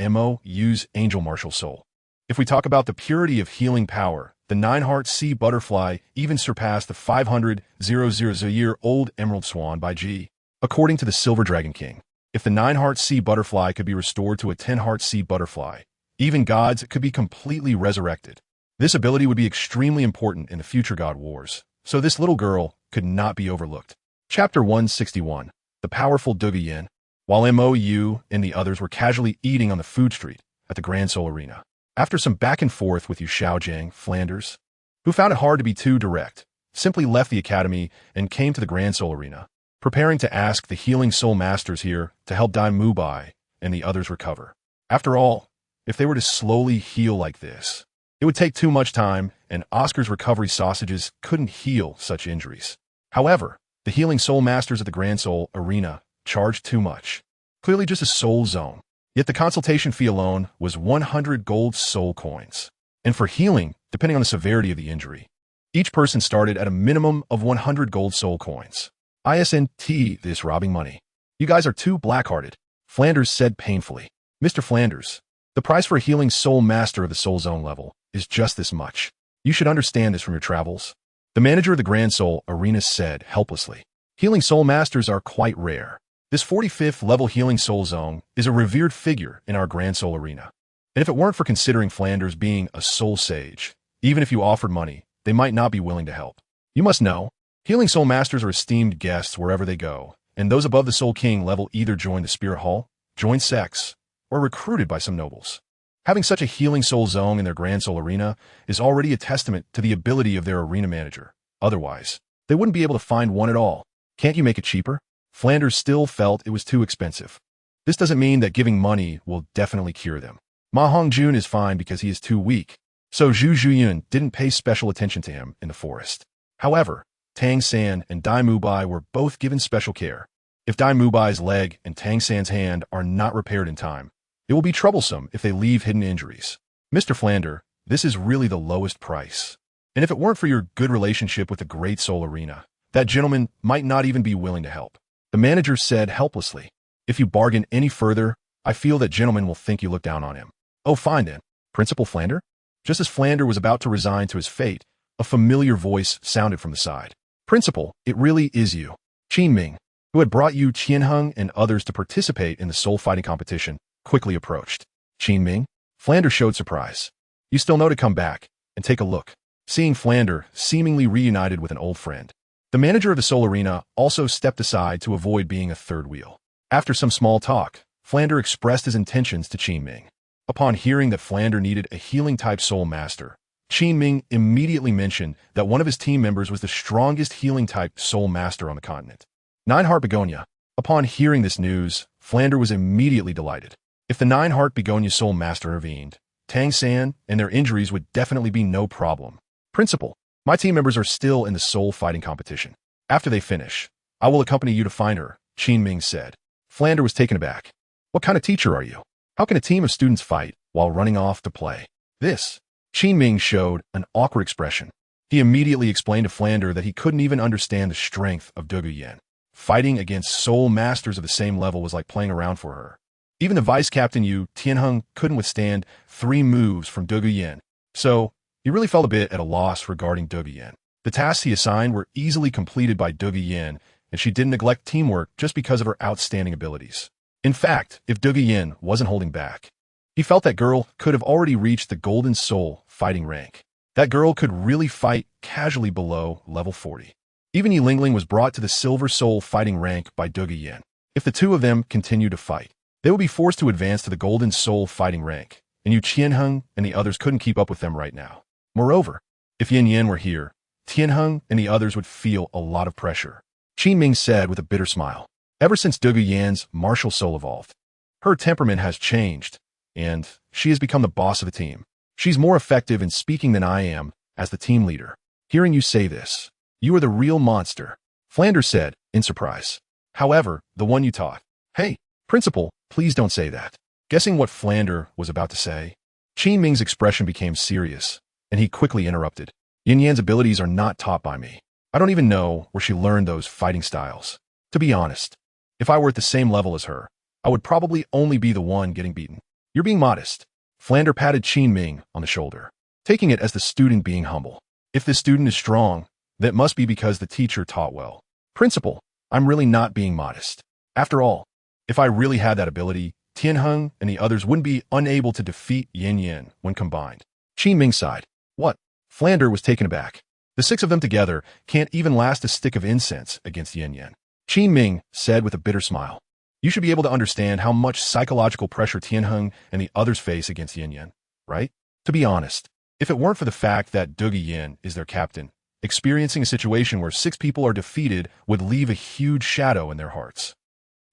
Yu's Angel Martial Soul. If we talk about the purity of healing power, the Nine-Heart Sea Butterfly even surpassed the 500,000-year-old Emerald Swan by G. According to the Silver Dragon King, if the Nine-Heart Sea Butterfly could be restored to a 10-Heart Sea Butterfly, even gods could be completely resurrected. This ability would be extremely important in the future God Wars, so this little girl could not be overlooked. Chapter 161, The Powerful Douluo. While Yu and the others were casually eating on the food street at the Grand Soul Arena, after some back and forth with Yu Xiaojing, Flanders, who found it hard to be too direct, simply left the academy and came to the Grand Soul Arena, preparing to ask the healing soul masters here to help Dalu Bai and the others recover. After all, if they were to slowly heal like this, it would take too much time, and Oscar's recovery sausages couldn't heal such injuries. However, the healing soul masters of the Grand Soul Arena charged too much. Clearly just a soul zone. Yet the consultation fee alone was 100 gold soul coins. And for healing, depending on the severity of the injury, each person started at a minimum of 100 gold soul coins. ISNT, this robbing money. You guys are too black-hearted, Flanders said painfully. Mr. Flanders, the price for a healing soul master of the soul zone level is just this much. You should understand this from your travels. The manager of the Grand Soul Arena said helplessly. Healing soul masters are quite rare. This 45th level healing soul zone is a revered figure in our Grand Soul Arena. And if it weren't for considering Flanders being a soul sage, even if you offered money, they might not be willing to help. You must know, healing soul masters are esteemed guests wherever they go, and those above the Soul King level either join the Spirit Hall, join sects, or are recruited by some nobles. Having such a healing soul zone in their Grand Soul Arena is already a testament to the ability of their arena manager. Otherwise, they wouldn't be able to find one at all. Can't you make it cheaper? Flanders still felt it was too expensive. This doesn't mean that giving money will definitely cure them. Ma Hongjun is fine because he is too weak, so Zhu Zhuyun didn't pay special attention to him in the forest. However, Tang San and Dalu Bai were both given special care. If Dalu Bai's leg and Tang San's hand are not repaired in time, it will be troublesome if they leave hidden injuries. Mr. Flander, this is really the lowest price. And if it weren't for your good relationship with the Great Soul Arena, that gentleman might not even be willing to help. The manager said helplessly. If you bargain any further, I feel that gentleman will think you look down on him. Oh, fine then. Principal Flander? Just as Flander was about to resign to his fate, a familiar voice sounded from the side. Principal, it really is you. Qin Ming, who had brought Yu Qianheng and others to participate in the soul fighting competition, quickly approached. Qin Ming? Flander showed surprise. You still know to come back and take a look. Seeing Flander seemingly reunited with an old friend, the manager of the Soul Arena also stepped aside to avoid being a third wheel. After some small talk, Flander expressed his intentions to Qin Ming. Upon hearing that Flander needed a healing-type soul master, Qin Ming immediately mentioned that one of his team members was the strongest healing-type soul master on the continent. Nine-Heart Begonia. Upon hearing this news, Flander was immediately delighted. If the Nine-Heart Begonia soul master intervened, Tang San and their injuries would definitely be no problem. Principal, my team members are still in the soul fighting competition. After they finish, I will accompany you to find her, Qin Ming said. Flander was taken aback. What kind of teacher are you? How can a team of students fight while running off to play? This. Qin Ming showed an awkward expression. He immediately explained to Flander that he couldn't even understand the strength of Douluo. Fighting against soul masters of the same level was like playing around for her. Even the vice-captain Yu Tianheng couldn't withstand 3 moves from Douluo. So, he really felt a bit at a loss regarding Douluo. The tasks he assigned were easily completed by Douluo, and she didn't neglect teamwork just because of her outstanding abilities. In fact, if Douluo wasn't holding back, he felt that girl could have already reached the Golden Soul fighting rank. That girl could really fight casually below level 40. Even Yu Lingling was brought to the Silver Soul fighting rank by Douluo. If the two of them continued to fight, they would be forced to advance to the Golden Soul fighting rank, and Yu Qianheng and the others couldn't keep up with them right now. Moreover, if Yin Yan were here, Tianheng and the others would feel a lot of pressure. Qin Ming said with a bitter smile. Ever since Douluo's martial soul evolved, her temperament has changed, and she has become the boss of the team. She's more effective in speaking than I am as the team leader. Hearing you say this, you are the real monster, Flanders said, in surprise. However, the one you taught. Hey, Principal, please don't say that. Guessing what Flander was about to say, Qin Ming's expression became serious, and he quickly interrupted. Yin Yan's abilities are not taught by me. I don't even know where she learned those fighting styles. To be honest, if I were at the same level as her, I would probably only be the one getting beaten. You're being modest. Flander patted Qin Ming on the shoulder, taking it as the student being humble. If the student is strong, that must be because the teacher taught well. Principal, I'm really not being modest. After all, if I really had that ability, Tianheng and the others wouldn't be unable to defeat Yin Yan when combined. Qin Ming sighed. What? Flander was taken aback. The 6 of them together can't even last a stick of incense against Yin Yan. Qin Ming said with a bitter smile. You should be able to understand how much psychological pressure Tianheng and the others face against Yin Yan, right? To be honest, if it weren't for the fact that Dugu Yin is their captain, experiencing a situation where 6 people are defeated would leave a huge shadow in their hearts.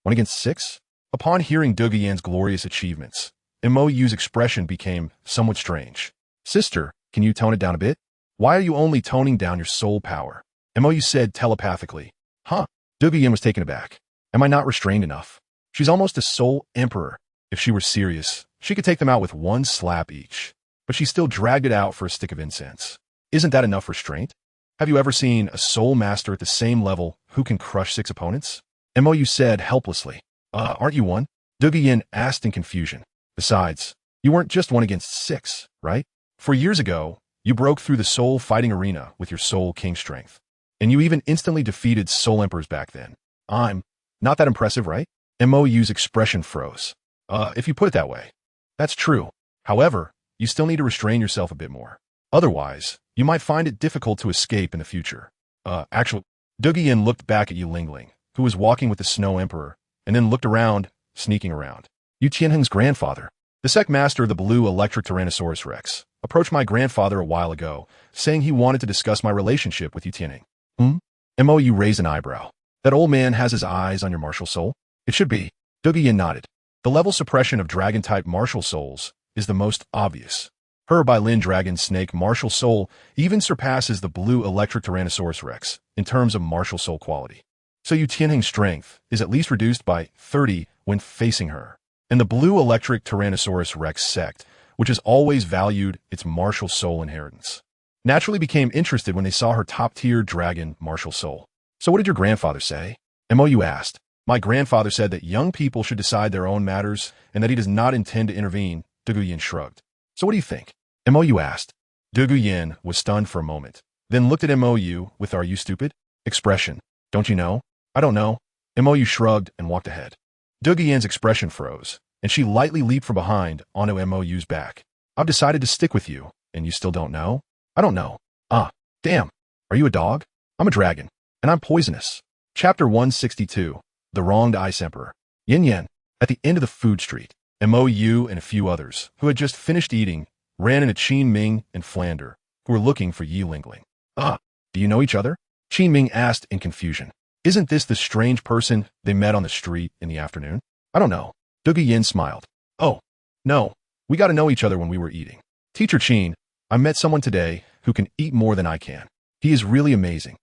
1 against 6? Upon hearing Dugu Yan's glorious achievements, Moyu's expression became somewhat strange. Sister, can you tone it down a bit? Why are you only toning down your soul power? Moyu said telepathically. Huh? Dugu Yin was taken aback. Am I not restrained enough? She's almost a soul emperor. If she were serious, she could take them out with 1 slap each. But she still dragged it out for a stick of incense. Isn't that enough restraint? Have you ever seen a soul master at the same level who can crush 6 opponents? Moyu said helplessly. Aren't you one? Dugu Yin asked in confusion. Besides, you weren't just 1 against 6, right? 4 years ago, you broke through the soul fighting arena with your soul king strength. And you even instantly defeated soul emperors back then. I'm not that impressive, right? Moyu's expression froze. If you put it that way. That's true. However, you still need to restrain yourself a bit more. Otherwise, you might find it difficult to escape in the future. Actually, Dugu Yin looked back at Yu Lingling, who was walking with the Snow Emperor, and then looked around, sneaking around. Yu Tianheng's grandfather, the sect master of the blue electric Tyrannosaurus Rex, approached my grandfather a while ago, saying he wanted to discuss my relationship with Yu Tianheng. Moyu raised an eyebrow. That old man has his eyes on your martial soul? It should be. Dugu Yin nodded. The level suppression of dragon-type martial souls is the most obvious. Her Bailin Dragon Snake martial soul even surpasses the blue electric Tyrannosaurus Rex in terms of martial soul quality. So Yu Tianheng's strength is at least reduced by 30 when facing her. And the blue electric Tyrannosaurus Rex sect, which has always valued its martial soul inheritance, naturally became interested when they saw her top-tier dragon martial soul. So what did your grandfather say? Moyu asked. My grandfather said that young people should decide their own matters and that he does not intend to intervene. Dugu Yin shrugged. So what do you think? Moyu asked. Dugu Yin was stunned for a moment, then looked at Moyu with "Are you stupid?" expression. Don't you know? I don't know. Moyu shrugged and walked ahead. Dugu Yin's expression froze, and she lightly leaped from behind onto Moyu's back. I've decided to stick with you, and you still don't know? I don't know. Damn. Are you a dog? I'm a dragon, and I'm poisonous. Chapter 162. The Wronged Ice Emperor. Yin Yan, at the end of the food street, Moyu and a few others, who had just finished eating, ran into Qin Ming and Flander, who were looking for Yi Lingling. Do you know each other? Qin Ming asked in confusion. Isn't this the strange person they met on the street in the afternoon? I don't know. Dugu Yin smiled. Oh, no. We got to know each other when we were eating. Teacher Qin, I met someone today who can eat more than I can. He is really amazing.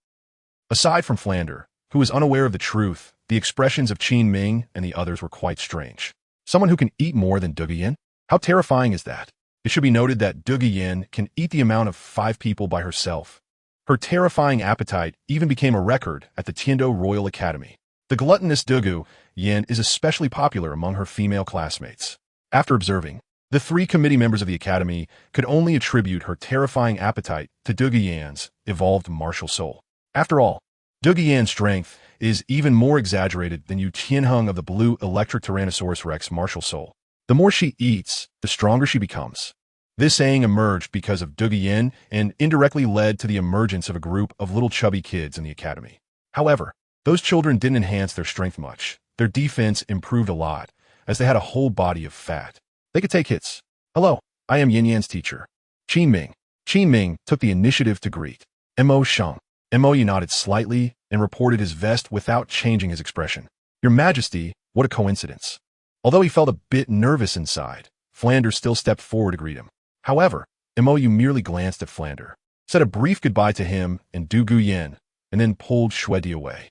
Aside from Flander, who was unaware of the truth, the expressions of Qin Ming and the others were quite strange. Someone who can eat more than Dugu Yin? How terrifying is that? It should be noted that Dugu Yin can eat the amount of 5 people by herself. Her terrifying appetite even became a record at the Tiando Royal Academy. The gluttonous Dugu Yin is especially popular among her female classmates. After observing, the 3 committee members of the academy could only attribute her terrifying appetite to Dugu Yan's evolved martial soul. After all, Dugu Yan's strength is even more exaggerated than Yu Tianheng of the blue electric Tyrannosaurus Rex martial soul. The more she eats, the stronger she becomes. This saying emerged because of Dugu Yin and indirectly led to the emergence of a group of little chubby kids in the academy. However, those children didn't enhance their strength much. Their defense improved a lot, as they had a whole body of fat. They could take hits. Hello, I am Yin Yan's teacher, Qin Ming. Qin Ming took the initiative to greet. Mo Sheng. Moyu nodded slightly and reported his vest without changing his expression. Your Majesty, what a coincidence. Although he felt a bit nervous inside, Flander still stepped forward to greet him. However, Moyu merely glanced at Flander, said a brief goodbye to him and Dugu Yin, and then pulled Shuedi away.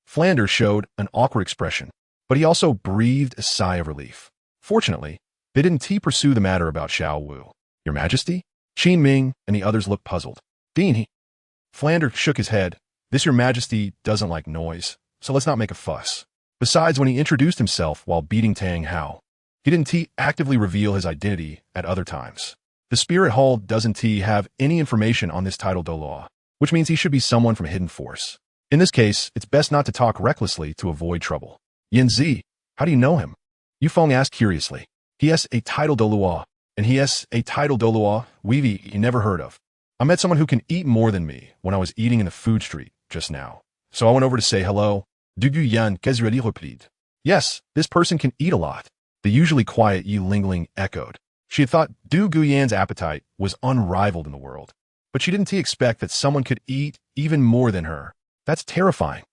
Flander showed an awkward expression, but he also breathed a sigh of relief. Fortunately, they didn't pursue the matter about Xiao Wu. Your Majesty? Qin Ming and the others looked puzzled. Dean, Flander shook his head. This Your Majesty doesn't like noise, so let's not make a fuss. Besides, when he introduced himself while beating Tang Hao, he didn't actively reveal his identity at other times. The Spirit Hall doesn't have any information on this title Douluo, which means he should be someone from Hidden Force. In this case, it's best not to talk recklessly to avoid trouble. Yin Zi, how do you know him? Yu Feng asked curiously. He has a title Douluo, and he has a title Douluo Weavy you never heard of. I met someone who can eat more than me when I was eating in the food street just now. So I went over to say hello. Dugu Yan Kezredi replied. Yes, this person can eat a lot. The usually quiet Yi Lingling echoed. She had thought Du Guyan's appetite was unrivaled in the world, but she didn't expect that someone could eat even more than her. That's terrifying.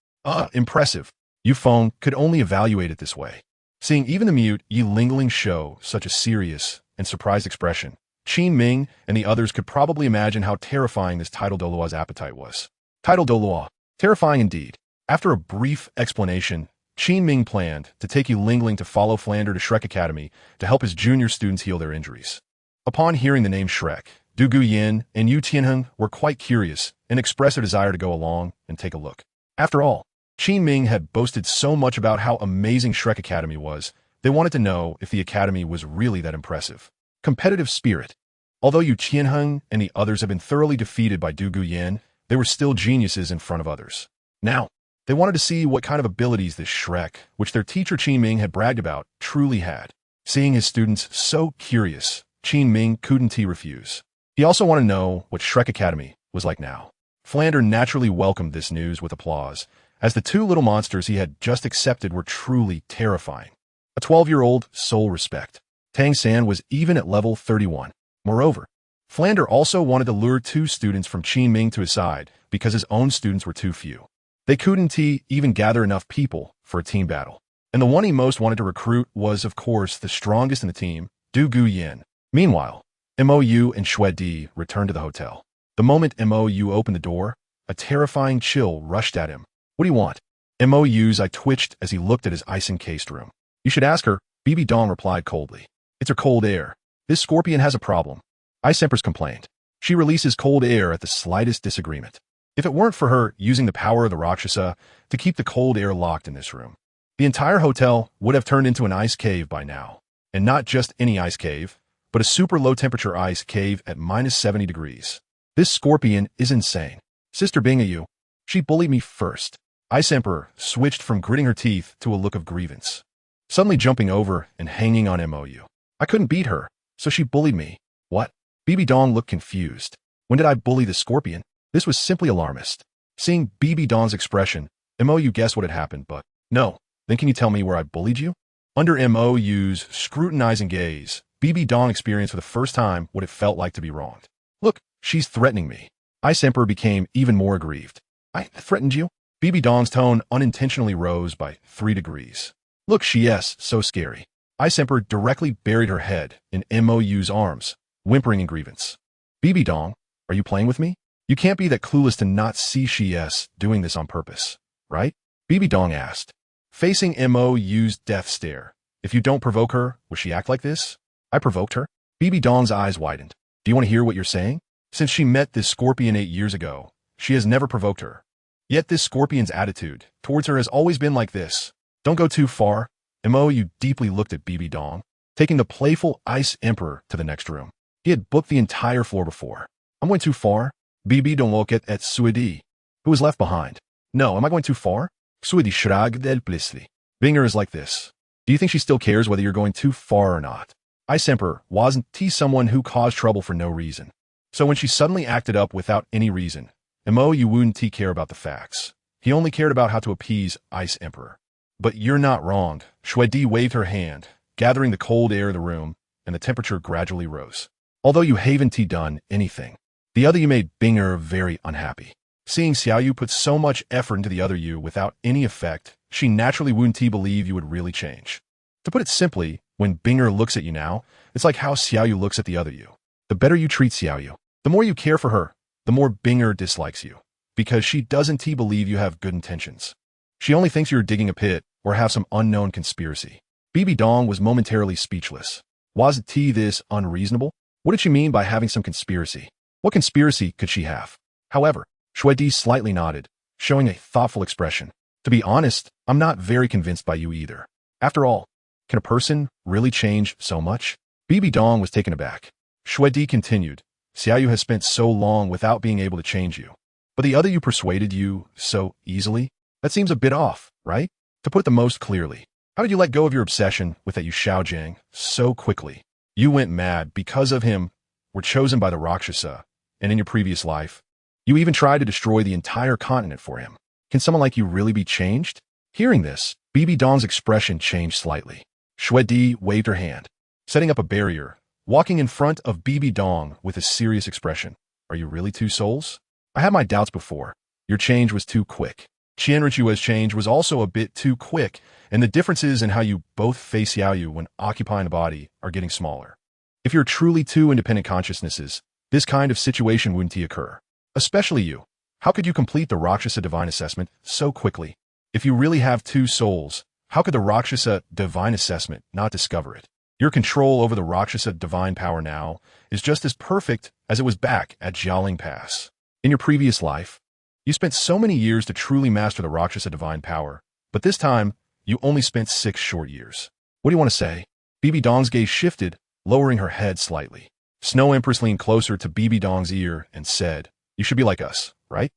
Impressive. Yu Feng could only evaluate it this way. Seeing even the mute Yi Lingling show such a serious and surprised expression, Qin Ming and the others could probably imagine how terrifying this title Douluo's appetite was. Title Douluo. Terrifying indeed. After a brief explanation, Qin Ming planned to take Yi Lingling to follow Flander to Shrek Academy to help his junior students heal their injuries. Upon hearing the name Shrek, Du Guyan and Yu Tianheng were quite curious and expressed a desire to go along and take a look. After all, Qin Ming had boasted so much about how amazing Shrek Academy was, they wanted to know if the academy was really that impressive. Competitive spirit. Although Yu Tianheng and the others had been thoroughly defeated by Du Guyan, they were still geniuses in front of others. Now, they wanted to see what kind of abilities this Shrek, which their teacher Qin Ming had bragged about, truly had. Seeing his students so curious, Qin Ming couldn't refuse. He also wanted to know what Shrek Academy was like now. Flander naturally welcomed this news with applause, as the two little monsters he had just accepted were truly terrifying. A 12-year-old soul respect. Tang San was even at level 31. Moreover, Flander also wanted to lure two students from Qin Ming to his side because his own students were too few. They couldn't even gather enough people for a team battle. And the one he most wanted to recruit was, of course, the strongest in the team, Du Guyan. Meanwhile, Mou and Shuedi returned to the hotel. The moment Mou opened the door, a terrifying chill rushed at him. What do you want? Mou's eye twitched as he looked at his ice-encased room. You should ask her, Bibi Dong replied coldly. It's her cold air. This scorpion has a problem. Ice Empress complained. She releases cold air at the slightest disagreement. If it weren't for her using the power of the Rakshasa to keep the cold air locked in this room, the entire hotel would have turned into an ice cave by now. And not just any ice cave, but a super low-temperature ice cave at -70 degrees. This scorpion is insane. Sister Bingayu, she bullied me first. Ice Emperor switched from gritting her teeth to a look of grievance, suddenly jumping over and hanging on Mou. I couldn't beat her, so she bullied me. What? Bibi Dong looked confused. When did I bully the scorpion? This was simply alarmist. Seeing Bibi Dong's expression, Mou guessed what had happened, but no. Then can you tell me where I bullied you? Under Mou's scrutinizing gaze, Bibi Dong experienced for the first time what it felt like to be wronged. Look, she's threatening me. Ice Emperor became even more aggrieved. I threatened you? Bibi Dong's tone unintentionally rose by 3 degrees. Look, she is so scary. Ice Emperor directly buried her head in Mou's arms, whimpering in grievance. Bibi Dong, are you playing with me? You can't be that clueless to not see she is doing this on purpose, right? Bibi Dong asked, facing Mou's death stare. If you don't provoke her, will she act like this? I provoked her? Bibi Dong's eyes widened. Do you want to hear what you're saying? Since she met this scorpion 8 years ago, she has never provoked her. Yet this scorpion's attitude towards her has always been like this. Don't go too far. Mou deeply looked at Bibi Dong, taking the playful Ice Emperor to the next room. He had booked the entire floor before. I'm going too far? Bibi Dong looked at Suidi, who was left behind. No, am I going too far? Suidi shrugged helplessly. Binger is like this. Do you think she still cares whether you're going too far or not? Ice Emperor wasn't someone who caused trouble for no reason. So when she suddenly acted up without any reason, Mou wouldn't care about the facts. He only cared about how to appease Ice Emperor. But you're not wrong. Shuedi waved her hand, gathering the cold air of the room, and the temperature gradually rose. Although you haven't done anything, the other you made Binger very unhappy. Seeing Xiaoyu put so much effort into the other you without any effect, she naturally wouldn't believe you would really change. To put it simply, when Binger looks at you now, it's like how Xiaoyu looks at the other you. The better you treat Xiaoyu, the more you care for her, the more Binger dislikes you, because she doesn't believe you have good intentions. She only thinks you're digging a pit or have some unknown conspiracy. BB Dong was momentarily speechless. Was it this unreasonable? What did she mean by having some conspiracy? What conspiracy could she have? However, Shuedi slightly nodded, showing a thoughtful expression. To be honest, I'm not very convinced by you either. After all, can a person really change so much? BB Dong was taken aback. Shuedi continued, Xiaoyu has spent so long without being able to change you. But the other you persuaded you so easily? That seems a bit off, right? To put it the most clearly, how did you let go of your obsession with that Yu Xiaojiang so quickly? You went mad because of him, were chosen by the Rakshasa, and in your previous life, you even tried to destroy the entire continent for him. Can someone like you really be changed? Hearing this, BB Dong's expression changed slightly. Shuedi waved her hand, setting up a barrier, walking in front of BB Dong with a serious expression. Are you really two souls? I had my doubts before. Your change was too quick. Qianrenchua's change was also a bit too quick, and the differences in how you both face Xiaoyu when occupying the body are getting smaller. If you're truly two independent consciousnesses, this kind of situation wouldn't occur. Especially you. How could you complete the Rakshasa divine assessment so quickly? If you really have two souls, how could the Rakshasa divine assessment not discover it? Your control over the Rakshasa divine power now is just as perfect as it was back at Jialing Pass. In your previous life, you spent so many years to truly master the Rakshasa divine power, but this time, you only spent 6 short years. What do you want to say? BB Dong's gaze shifted, lowering her head slightly. Snow Empress leaned closer to BB Dong's ear and said, You should be like us, right?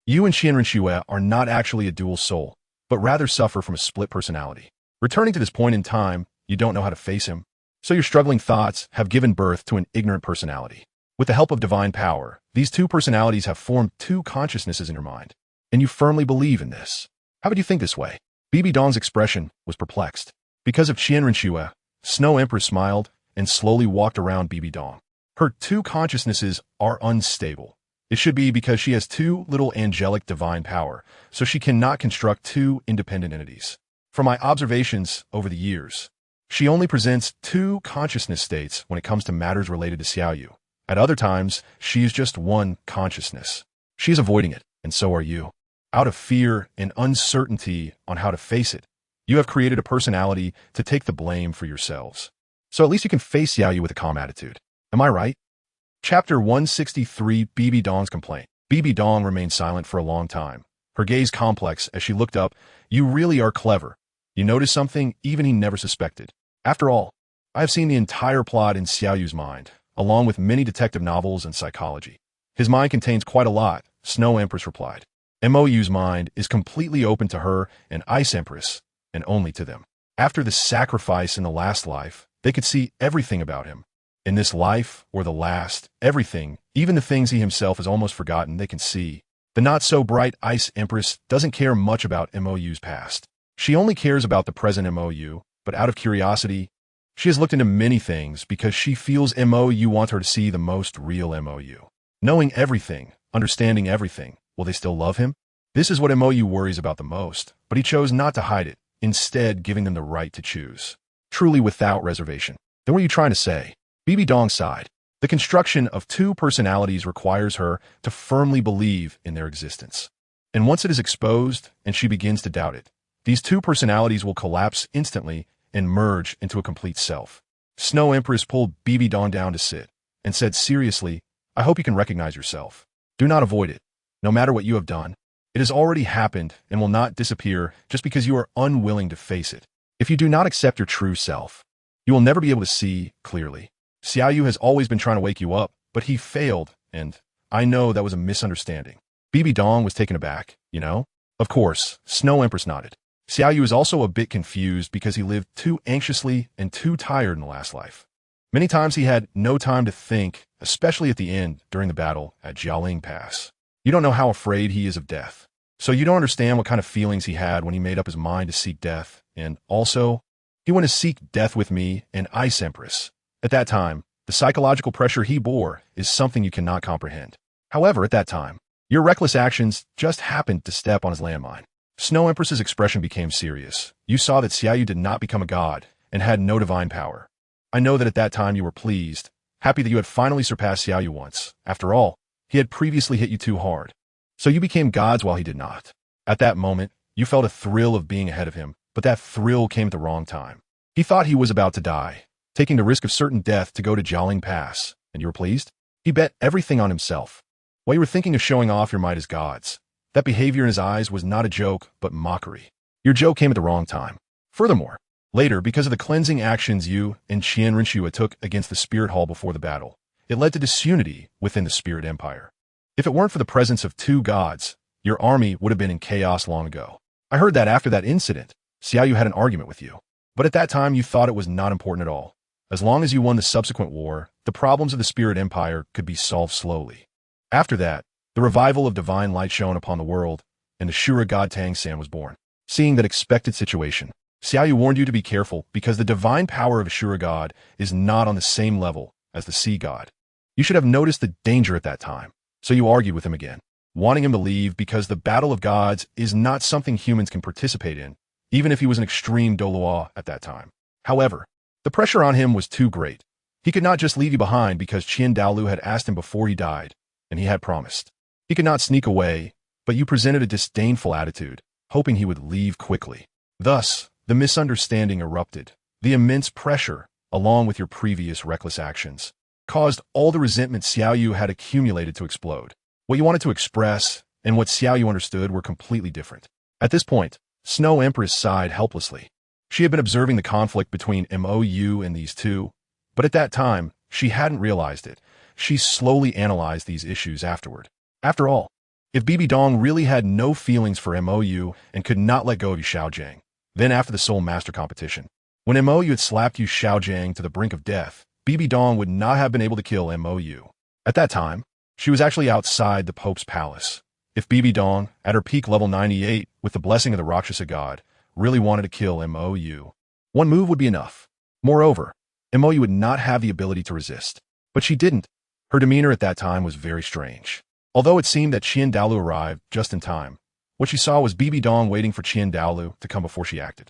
You and Qianrenxue are not actually a dual soul, but rather suffer from a split personality. Returning to this point in time, you don't know how to face him, so your struggling thoughts have given birth to an ignorant personality. With the help of divine power, these two personalities have formed two consciousnesses in your mind, and you firmly believe in this. How would you think this way? BB Dong's expression was perplexed. Because of Qianrenxue, Snow Empress smiled and slowly walked around BB Dong. Her two consciousnesses are unstable. It should be because she has too little angelic divine power, so she cannot construct two independent entities. From my observations over the years, she only presents two consciousness states when it comes to matters related to Xiaoyu. At other times, she is just one consciousness. She is avoiding it, and so are you. Out of fear and uncertainty on how to face it, you have created a personality to take the blame for yourselves. So at least you can face Xiaoyu with a calm attitude. Am I right? Chapter 163, BB Dong's Complaint. BB Dong remained silent for a long time, her gaze complex as she looked up. You really are clever. You noticed something even he never suspected. After all, I have seen the entire plot in Xiaoyu's mind, along with many detective novels and psychology. His mind contains quite a lot, Snow Empress replied. MOU's mind is completely open to her and Ice Empress, and only to them. After the sacrifice in the last life, they could see everything about him. In this life, or the last, everything, even the things he himself has almost forgotten, they can see. The not-so-bright Ice Empress doesn't care much about MOU's past. She only cares about the present MOU, but out of curiosity, she has looked into many things because she feels MOU wants her to see the most real MOU. Knowing everything, understanding everything, will they still love him? This is what MOU worries about the most, but he chose not to hide it, instead giving them the right to choose. Truly without reservation. Then what are you trying to say? BB Dong sighed. The construction of two personalities requires her to firmly believe in their existence. And once it is exposed and she begins to doubt it, these two personalities will collapse instantly and merge into a complete self. Snow Empress pulled BB Dong down to sit and said seriously, I hope you can recognize yourself. Do not avoid it. No matter what you have done, it has already happened and will not disappear just because you are unwilling to face it. If you do not accept your true self, you will never be able to see clearly. Xiaoyu has always been trying to wake you up, but he failed, and I know that was a misunderstanding. BB Dong was taken aback, you know? Of course, Snow Empress nodded. Xiaoyu is also a bit confused because he lived too anxiously and too tired in the last life. Many times he had no time to think, especially at the end during the battle at Jialing Pass. You don't know how afraid he is of death. So you don't understand what kind of feelings he had when he made up his mind to seek death, and also, he went to seek death with me and Ice Empress. At that time, the psychological pressure he bore is something you cannot comprehend. However, at that time, your reckless actions just happened to step on his landmine. Snow Empress's expression became serious. You saw that Xiaoyu did not become a god and had no divine power. I know that at that time you were pleased, happy that you had finally surpassed Xiaoyu once. After all, he had previously hit you too hard. So you became gods while he did not. At that moment, you felt a thrill of being ahead of him, but that thrill came at the wrong time. He thought he was about to die, taking the risk of certain death to go to Jialing Pass, and you were pleased? He bet everything on himself. While you were thinking of showing off your might as gods, that behavior in his eyes was not a joke, but mockery. Your joke came at the wrong time. Furthermore, later, because of the cleansing actions you and Qian Rinxue took against the Spirit Hall before the battle, it led to disunity within the Spirit Empire. If it weren't for the presence of two gods, your army would have been in chaos long ago. I heard that after that incident, Xiaoyu had an argument with you. But at that time, you thought it was not important at all. As long as you won the subsequent war, the problems of the Spirit Empire could be solved slowly. After that, the revival of divine light shone upon the world, and the Shura god Tang San was born. Seeing that expected situation, Xiaoyu warned you to be careful because the divine power of a Shura god is not on the same level as the sea god. You should have noticed the danger at that time, so you argued with him again, wanting him to leave because the battle of gods is not something humans can participate in, even if he was an extreme Douluo at that time. However, the pressure on him was too great. He could not just leave you behind because Qian Dalu had asked him before he died, and he had promised. He could not sneak away, but you presented a disdainful attitude, hoping he would leave quickly. Thus, the misunderstanding erupted. The immense pressure, along with your previous reckless actions, caused all the resentment Xiaoyu had accumulated to explode. What you wanted to express and what Xiaoyu understood were completely different. At this point, Snow Empress sighed helplessly. She had been observing the conflict between Mou and these two, but at that time, she hadn't realized it. She slowly analyzed these issues afterward. After all, if Bibi Dong really had no feelings for Mou and could not let go of Yu Xiaojiang, then after the Soul Master competition, when Mou had slapped Yu Xiaojiang to the brink of death, Bibi Dong would not have been able to kill Mou. At that time, she was actually outside the Pope's palace. If Bibi Dong, at her peak level 98, with the blessing of the Rakshasa god, really wanted to kill Mou, one move would be enough. Moreover, Mou would not have the ability to resist. But she didn't. Her demeanor at that time was very strange. Although it seemed that Qian Dalu arrived just in time, what she saw was Bibi Dong waiting for Qian Dalu to come before she acted.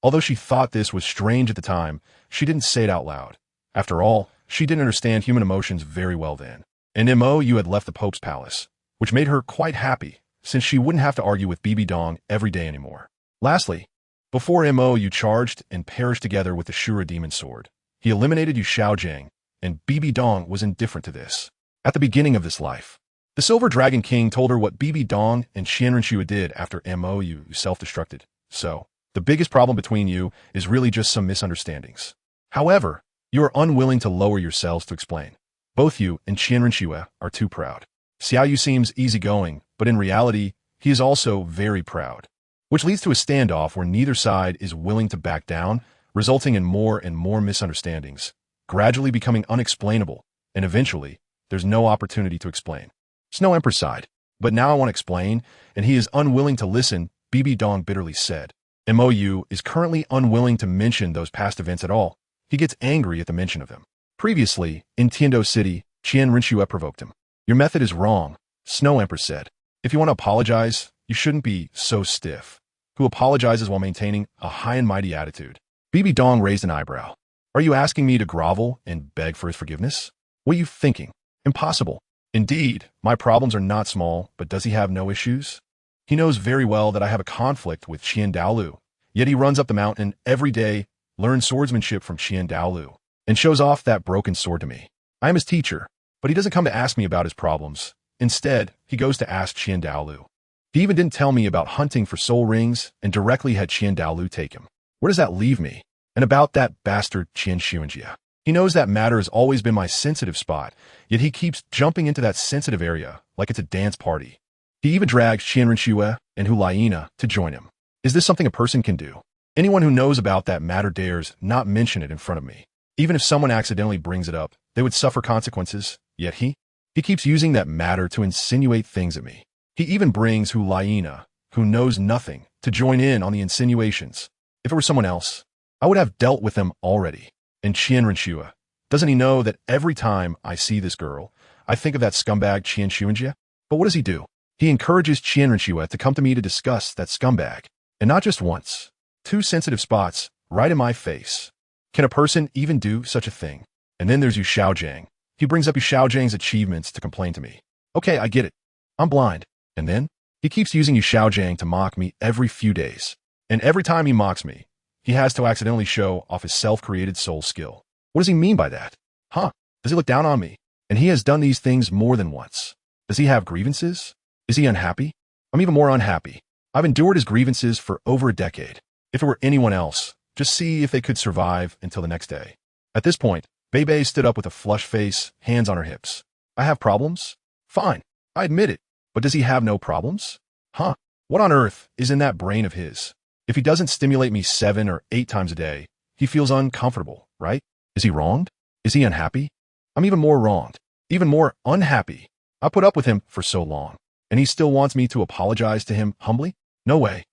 Although she thought this was strange at the time, she didn't say it out loud. After all, she didn't understand human emotions very well then. And Mou had left the Pope's palace, which made her quite happy, since she wouldn't have to argue with Bibi Dong every day anymore. Lastly, before Mou charged and perished together with the Shura demon sword, he eliminated Yu Xiaojiang, and Bibi Dong was indifferent to this. At the beginning of this life, the Silver Dragon King told her what Bibi Dong and Qian Rinxue did after Mou self-destructed. So, the biggest problem between you is really just some misunderstandings. However, you are unwilling to lower yourselves to explain. Both you and Qian Rinxue are too proud. Xiaoyu seems easygoing, but in reality, he is also very proud, which leads to a standoff where neither side is willing to back down, resulting in more and more misunderstandings, gradually becoming unexplainable, and eventually, there's no opportunity to explain. Snow Emperor sighed, but now I want to explain, and he is unwilling to listen, Bibi Dong bitterly said. Mou is currently unwilling to mention those past events at all. He gets angry at the mention of them. Previously, in Tiando City, Qian Rinxue provoked him. Your method is wrong, Snow Emperor said. If you want to apologize, you shouldn't be so stiff. Who apologizes while maintaining a high and mighty attitude? Bibi Dong raised an eyebrow. Are you asking me to grovel and beg for his forgiveness? What are you thinking? Impossible. Indeed, my problems are not small, but does he have no issues? He knows very well that I have a conflict with Qian Dalu, yet he runs up the mountain every day, learns swordsmanship from Qian Dalu, and shows off that broken sword to me. I am his teacher, but he doesn't come to ask me about his problems. Instead, he goes to ask Qian Dalu. He even didn't tell me about hunting for soul rings and directly had Qian Dalu take him. Where does that leave me? And about that bastard Qian Xuanjia. He knows that matter has always been my sensitive spot, yet he keeps jumping into that sensitive area like it's a dance party. He even drags Qian Rinxue and Hulaina to join him. Is this something a person can do? Anyone who knows about that matter dares not mention it in front of me. Even if someone accidentally brings it up, they would suffer consequences, yet he keeps using that matter to insinuate things at me. He even brings Hulaina, who knows nothing, to join in on the insinuations. If it were someone else, I would have dealt with them already. And Qian Rinxue, doesn't he know that every time I see this girl, I think of that scumbag Qian Xuanjia? But what does he do? He encourages Qian Rinxue to come to me to discuss that scumbag. And not just once. 2 sensitive spots, right in my face. Can a person even do such a thing? And then there's Yu Xiaojiang. He brings up Yu Xiaojiang's achievements to complain to me. Okay, I get it. I'm blind. And then, he keeps using Yu Xiaojiang to mock me every few days. And every time he mocks me, he has to accidentally show off his self-created soul skill. What does he mean by that? Huh? Does he look down on me? And he has done these things more than once. Does he have grievances? Is he unhappy? I'm even more unhappy. I've endured his grievances for over a decade. If it were anyone else, just see if they could survive until the next day. At this point, Bebe stood up with a flushed face, hands on her hips. I have problems? Fine. I admit it. But does he have no problems? Huh? What on earth is in that brain of his? If he doesn't stimulate me 7 or 8 times a day, he feels uncomfortable, right? Is he wronged? Is he unhappy? I'm even more wronged. Even more unhappy. I put up with him for so long. And he still wants me to apologize to him humbly? No way.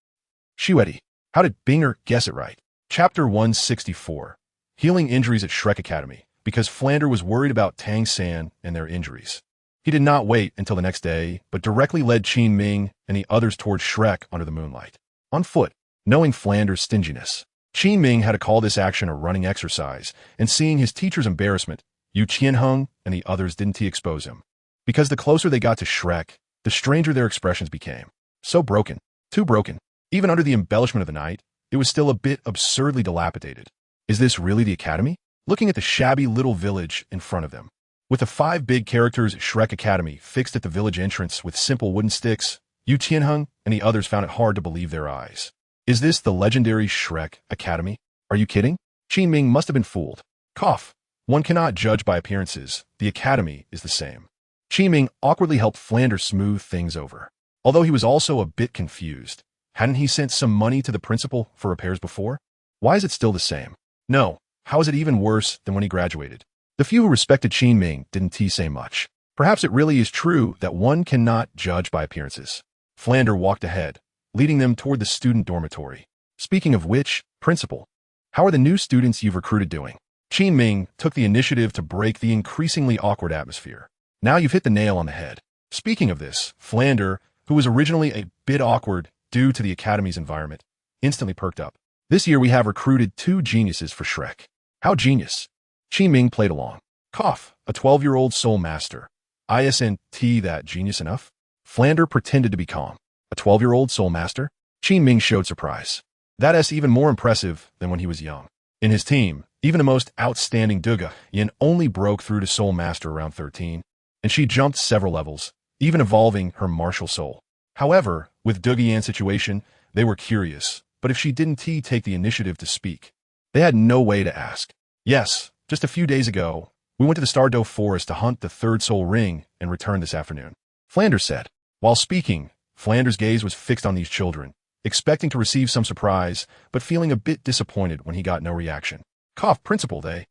Shuedi. How did Binger guess it right? Chapter 164. Healing Injuries at Shrek Academy. Because Flander was worried about Tang San and their injuries. He did not wait until the next day, but directly led Qin Ming and the others towards Shrek under the moonlight. On foot, knowing Flander's stinginess. Qin Ming had to call this action a running exercise, and seeing his teacher's embarrassment, Yu Qianheng and the others didn't expose him. Because the closer they got to Shrek, the stranger their expressions became. So broken. Too broken. Even under the embellishment of the night, it was still a bit absurdly dilapidated. Is this really the academy? Looking at the shabby little village in front of them. With the 5 big characters Shrek Academy fixed at the village entrance with simple wooden sticks, Yu Qianheng and the others found it hard to believe their eyes. Is this the legendary Shrek Academy? Are you kidding? Qin Ming must have been fooled. Cough. One cannot judge by appearances. The academy is the same. Qin Ming awkwardly helped Flander smooth things over. Although he was also a bit confused. Hadn't he sent some money to the principal for repairs before? Why is it still the same? No. How is it even worse than when he graduated? The few who respected Qin Ming didn't say much. Perhaps it really is true that one cannot judge by appearances. Flander walked ahead, leading them toward the student dormitory. Speaking of which, principal, how are the new students you've recruited doing? Qin Ming took the initiative to break the increasingly awkward atmosphere. Now you've hit the nail on the head. Speaking of this, Flander, who was originally a bit awkward due to the academy's environment, instantly perked up. This year we have recruited 2 geniuses for Shrek. How genius? Qin Ming played along. Cough, a 12-year-old soul master. Isn't that genius enough? Flander pretended to be calm. A 12-year-old soul master? Qin Ming showed surprise. That's even more impressive than when he was young. In his team, even the most outstanding Duga Yin only broke through to soul master around 13, and she jumped several levels, even evolving her martial soul. However, with Duga Yan's situation, they were curious, but if she didn't take the initiative to speak, they had no way to ask. Yes, just a few days ago, we went to the Stardoe Forest to hunt the 3rd soul ring and returned this afternoon. Flanders said. While speaking, Flanders' gaze was fixed on these children, expecting to receive some surprise, but feeling a bit disappointed when he got no reaction. Cough, principal, they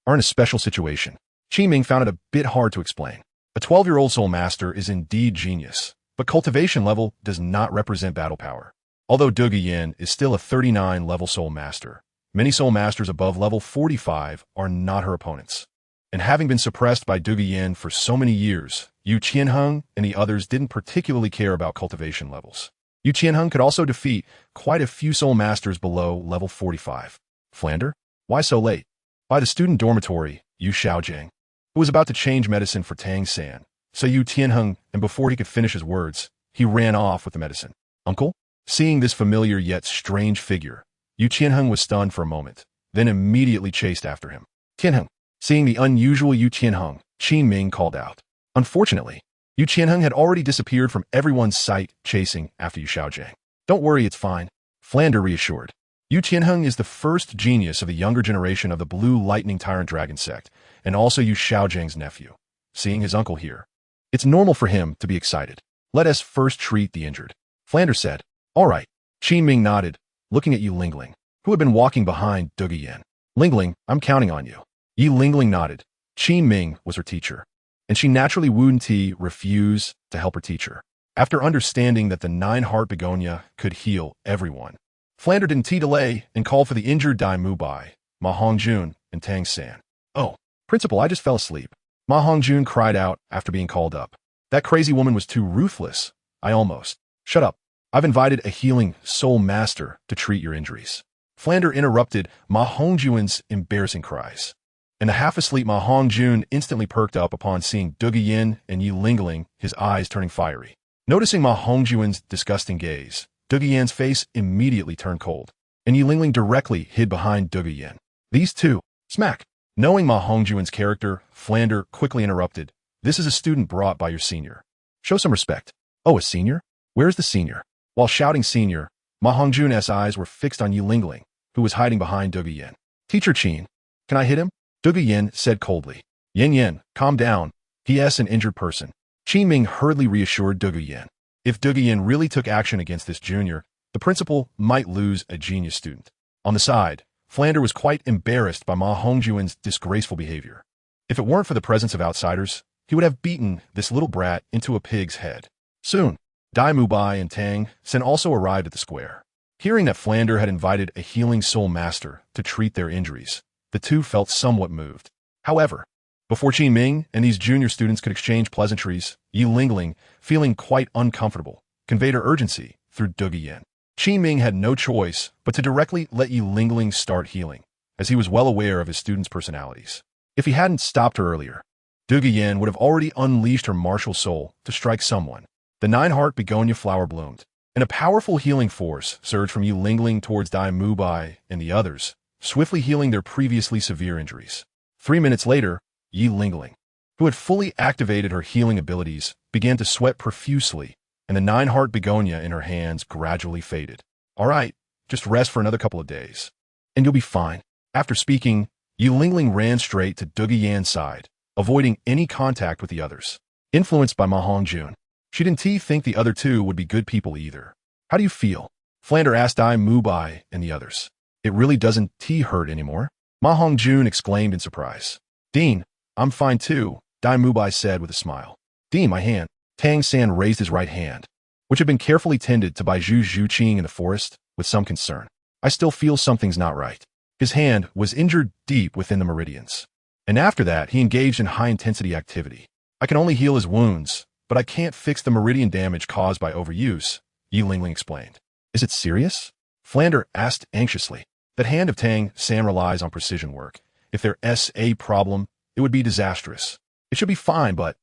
are in a special situation. Qin Ming found it a bit hard to explain. A 12-year-old soul master is indeed genius, but cultivation level does not represent battle power. Although Duga Yin is still a 39-level soul master, many soul masters above level 45 are not her opponents. And having been suppressed by Duga Yin for so many years, Yu Qianheng and the others didn't particularly care about cultivation levels. Yu Qianheng could also defeat quite a few soul masters below level 45. Flander? Why so late? By the student dormitory, Yu Xiaojiang, who was about to change medicine for Tang San, so Yu Tianheng, and before he could finish his words, he ran off with the medicine. Uncle? Seeing this familiar yet strange figure, Yu Tianheng was stunned for a moment, then immediately chased after him. Tianheng. Seeing the unusual Yu Tianheng, Qin Ming called out. Unfortunately, Yu Tianheng had already disappeared from everyone's sight chasing after Yu Xiaojiang. Don't worry, it's fine. Flander reassured. Yu Tianheng is the first genius of the younger generation of the Blue Lightning Tyrant Dragon sect, and also Yu Xiaojiang's nephew. Seeing his uncle here, it's normal for him to be excited. Let us first treat the injured. Flander said. All right. Qin Ming nodded, looking at Yi Lingling, who had been walking behind Duga Yin. Lingling, I'm counting on you. Yi Lingling nodded. Qin Ming was her teacher, and she naturally wouldn't refuse to help her teacher. After understanding that the 9-heart begonia could heal everyone, Flander didn't delay and called for the injured Dai Mubai, Ma Hongjun, and Tang San. Oh, principal, I just fell asleep. Ma Hongjun cried out after being called up. That crazy woman was too ruthless. I almost. Shut up. I've invited a healing soul master to treat your injuries. Flander interrupted Ma Hongjun's embarrassing cries. And the half-asleep Ma Hongjun instantly perked up upon seeing Duga Yin and Yi Lingling, his eyes turning fiery. Noticing Ma Hongjun's disgusting gaze, Duga Yin's face immediately turned cold. and Yi Lingling directly hid behind Douluo. These two, smack. Knowing Ma Hongjuan's character, Flander quickly interrupted. This is a student brought by your senior. Show some respect. Oh, a senior? Where's the senior? While shouting senior, Ma Hongjuan's eyes were fixed on Yi Lingling, who was hiding behind Douluo. Teacher Qin, can I hit him? Douluo said coldly. Yen, calm down. He.S. an injured person. Qin Ming hurriedly reassured Douluo. If Douluo really took action against this junior, the principal might lose a genius student. On the side, Flander was quite embarrassed by Ma Hongjuan's disgraceful behavior. If it weren't for the presence of outsiders, he would have beaten this little brat into a pig's head. Soon, Dai Mubai and Tang Sen also arrived at the square. Hearing that Flander had invited a healing soul master to treat their injuries, the two felt somewhat moved. However, before Qin Ming and these junior students could exchange pleasantries, Yi Lingling, feeling quite uncomfortable, conveyed her urgency through Douluo. Qin Ming had no choice but to directly let Yi Lingling start healing, as he was well aware of his students' personalities. If he hadn't stopped her earlier, Douluo would have already unleashed her martial soul to strike someone. The nine-heart begonia flower bloomed, and a powerful healing force surged from Yi Lingling towards Dai Mubai and the others, swiftly healing their previously severe injuries. 3 minutes later, Yi Lingling, who had fully activated her healing abilities, began to sweat profusely, and the nine-heart begonia in her hands gradually faded. All right, just rest for another couple of days, and you'll be fine. After speaking, Yi Lingling ran straight to Douluo's side, avoiding any contact with the others. Influenced by Ma Hongjuan, she didn't think the other two would be good people either. How do you feel? Flander asked Dai Mubai and the others. It really doesn't hurt anymore? Ma Hongjuan exclaimed in surprise. Dean, I'm fine too, Dai Mubai said with a smile. Dean, my hand. Tang San raised his right hand, which had been carefully tended to by Zhu Zhuqing in the forest, with some concern. I still feel something's not right. His hand was injured deep within the meridians. And after that, he engaged in high-intensity activity. I can only heal his wounds, but I can't fix the meridian damage caused by overuse, Yi Lingling explained. Is it serious? Flander asked anxiously. That hand of Tang San relies on precision work. If there's a problem, it would be disastrous. It should be fine, but...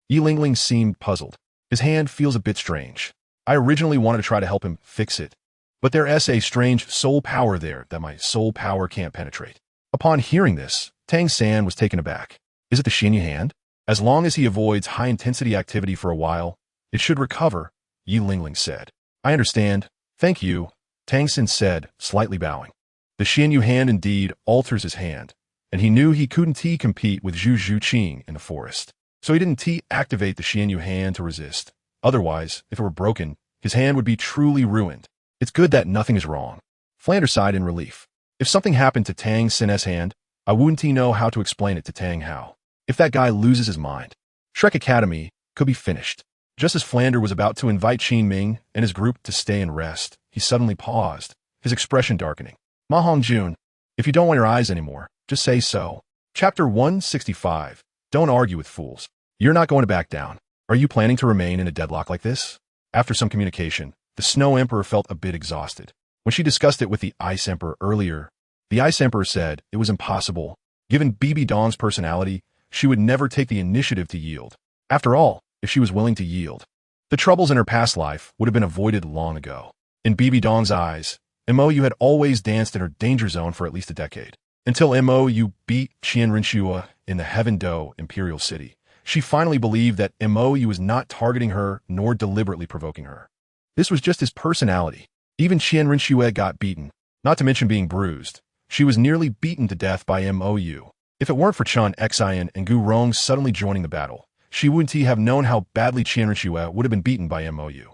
Yi Lingling seemed puzzled. His hand feels a bit strange. I originally wanted to try to help him fix it, but there's a strange soul power there that my soul power can't penetrate. Upon hearing this, Tang San was taken aback. Is it the Xinyu hand? As long as he avoids high-intensity activity for a while, it should recover, Yi Lingling said. I understand. Thank you, Tang San said, slightly bowing. The Xinyu hand indeed alters his hand, and he knew he couldn't compete with Zhu Zhuqing in the forest. So he didn't activate the Xinyu hand to resist. Otherwise, if it were broken, his hand would be truly ruined. It's good that nothing is wrong. Flander sighed in relief. If something happened to Tang San's hand, I wouldn't know how to explain it to Tang Hao. If that guy loses his mind, Shrek Academy could be finished. Just as Flander was about to invite Qin Ming and his group to stay and rest, he suddenly paused, his expression darkening. Ma Hongjuan, if you don't want your eyes anymore, just say so. Chapter 165. Don't argue with fools. You're not going to back down. Are you planning to remain in a deadlock like this? After some communication, the Snow Emperor felt a bit exhausted. When she discussed it with the Ice Emperor earlier, the Ice Emperor said it was impossible. Given Bibi Dong's personality, she would never take the initiative to yield. After all, if she was willing to yield, the troubles in her past life would have been avoided long ago. In Bibi Dong's eyes, MOU had always danced in her danger zone for at least a decade. Until MOU beat Qian Rinshua in the Heaven Do Imperial City, she finally believed that MOU was not targeting her nor deliberately provoking her. This was just his personality. Even Qian Rinshua got beaten, not to mention being bruised. She was nearly beaten to death by MOU. If it weren't for Chun Xian and Gu Rong suddenly joining the battle, she wouldn't have known how badly Qian Rinshua would have been beaten by MOU.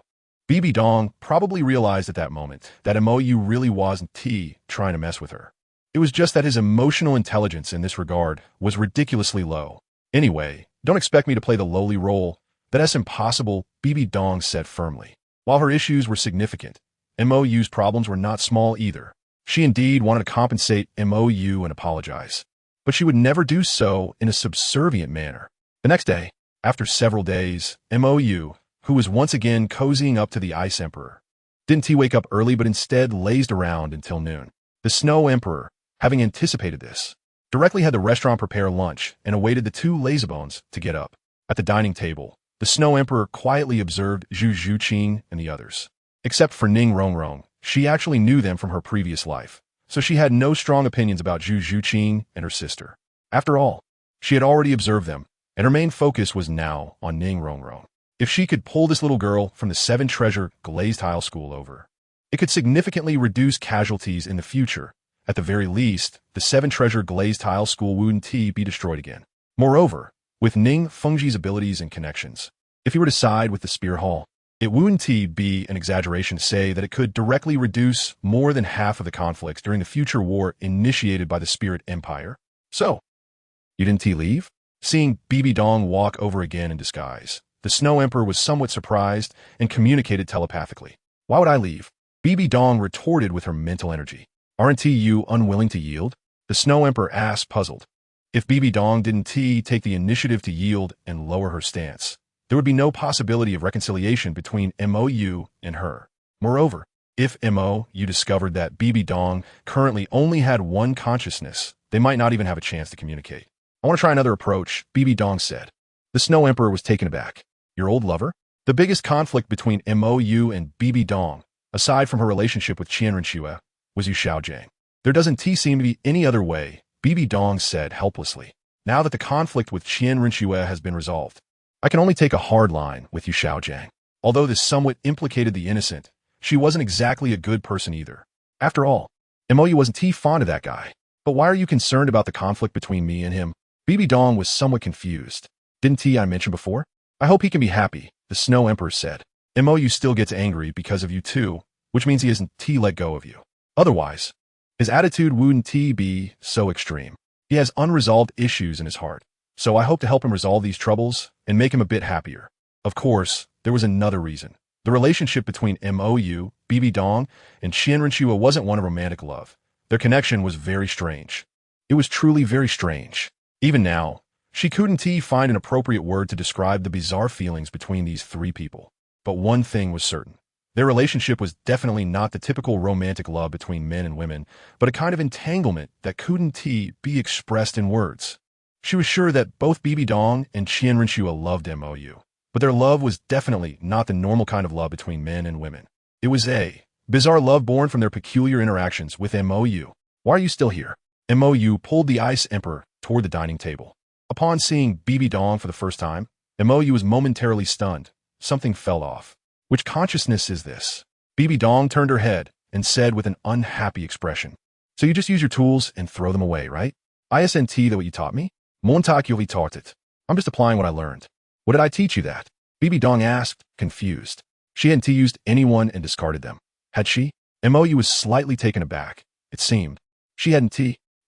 Bibi Dong probably realized at that moment that MOU really wasn't trying to mess with her. It was just that his emotional intelligence in this regard was ridiculously low. Anyway, don't expect me to play the lowly role. That's impossible, Bibi Dong said firmly. While her issues were significant, MOU's problems were not small either. She indeed wanted to compensate MOU and apologize, but she would never do so in a subservient manner. The next day, after several days, MOU, who was once again cozying up to the Ice Emperor, didn't wake up early but instead lazed around until noon. The Snow Emperor, having anticipated this, directly had the restaurant prepare lunch and awaited the two lazybones to get up. At the dining table, the Snow Emperor quietly observed Zhu Zhuqing and the others. Except for Ning Rongrong, She actually knew them from her previous life, so she had no strong opinions about Zhu Zhuqing and her sister. After all, she had already observed them, and her main focus was now on Ning Rongrong. If she could pull this little girl from the Seven Treasure Glazed Tile School over, it could significantly reduce casualties in the future. At the very least, the Seven Treasure Glazed Tile School wouldn't be destroyed again. Moreover, with Ning Fengji's abilities and connections, if he were to side with the Spear Hall, it wouldn't be an exaggeration to say that it could directly reduce more than half of the conflicts during the future war initiated by the Spirit Empire. So, you didn't leave? Seeing Bibi Dong walk over again in disguise, the Snow Emperor was somewhat surprised and communicated telepathically. Why would I leave? Bibi Dong retorted with her mental energy. Aren't you unwilling to yield? The Snow Emperor asked, puzzled. If Bibi Dong didn't take the initiative to yield and lower her stance, there would be no possibility of reconciliation between MOU and her. Moreover, if MOU discovered that Bibi Dong currently only had one consciousness, they might not even have a chance to communicate. I want to try another approach, Bibi Dong said. The Snow Emperor was taken aback. Your old lover? The biggest conflict between MOU and Bibi Dong, aside from her relationship with Qian Renxue, was Yu Xiaojiang. There doesn't seem to be any other way, Bibi Dong said helplessly. Now that the conflict with Qian Renxue has been resolved, I can only take a hard line with Yu Xiaojiang. Although this somewhat implicated the innocent, she wasn't exactly a good person either. After all, MOU wasn't fond of that guy. But why are you concerned about the conflict between me and him? Bibi Dong was somewhat confused. Didn't I mention before? I hope he can be happy, the Snow Emperor said. MOU still gets angry because of you too, which means he hasn't let go of you. Otherwise, his attitude wouldn't be so extreme. He has unresolved issues in his heart, so I hope to help him resolve these troubles and make him a bit happier. Of course, there was another reason. The relationship between MOU, Bibi Dong, and Qian Renxue wasn't one of romantic love. Their connection was very strange. It was truly very strange. Even now, she couldn't find an appropriate word to describe the bizarre feelings between these three people. But one thing was certain. Their relationship was definitely not the typical romantic love between men and women, but a kind of entanglement that couldn't be expressed in words. She was sure that both Bibi Dong and Qian Renxue loved MOU, but their love was definitely not the normal kind of love between men and women. It was a bizarre love born from their peculiar interactions with MOU. Why are you still here? MOU pulled the Ice Emperor toward the dining table. Upon seeing Bibi Dong for the first time, MOU was momentarily stunned. Something fell off. Which consciousness is this? Bibi Dong turned her head and said with an unhappy expression. So you just use your tools and throw them away, right? Isn't that what you taught me? Montak you taught it. I'm just applying what I learned. What did I teach you that? Bibi Dong asked, confused. She hadn't used anyone and discarded them. Had she? MOU was slightly taken aback. It seemed. She hadn't.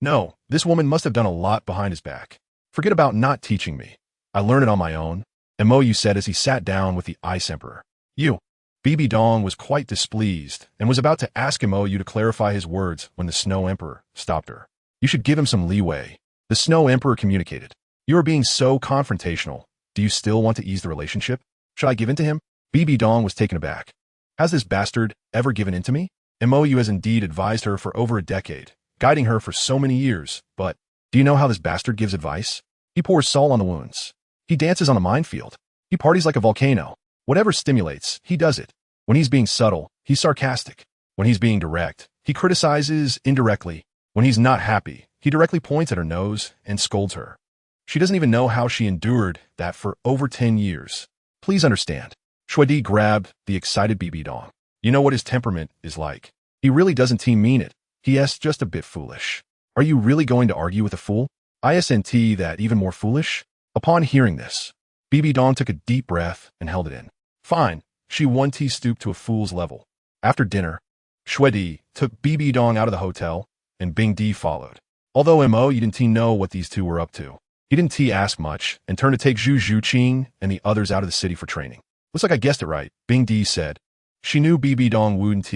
No, this woman must have done a lot behind his back. Forget about not teaching me. I learned it on my own, MOU said as he sat down with the Ice Emperor. You. Bibi Dong was quite displeased and was about to ask MOU to clarify his words when the Snow Emperor stopped her. You should give him some leeway. The Snow Emperor communicated. You are being so confrontational. Do you still want to ease the relationship? Should I give in to him? Bibi Dong was taken aback. Has this bastard ever given in to me? MOU has indeed advised her for over a decade, guiding her for so many years, but do you know how this bastard gives advice? He pours salt on the wounds. He dances on a minefield. He parties like a volcano. Whatever stimulates, he does it. When he's being subtle, he's sarcastic. When he's being direct, he criticizes indirectly. When he's not happy, he directly points at her nose and scolds her. She doesn't even know how she endured that for over 10 years. Please understand. Shuadi grabbed the excited Bibi Dong. You know what his temperament is like. He really doesn't mean it. He is just a bit foolish. Are you really going to argue with a fool? Isn't that even more foolish? Upon hearing this, Bibi Dong took a deep breath and held it in. Fine, she stooped to a fool's level. After dinner, Shuadi took Bibi Dong out of the hotel, and Bing Di followed. Although MOU didn't know what these two were up to, he didn't ask much and turned to take Zhu Zhuqing and the others out of the city for training. Looks like I guessed it right, Bing Di said. She knew Bibi Dong wouldn't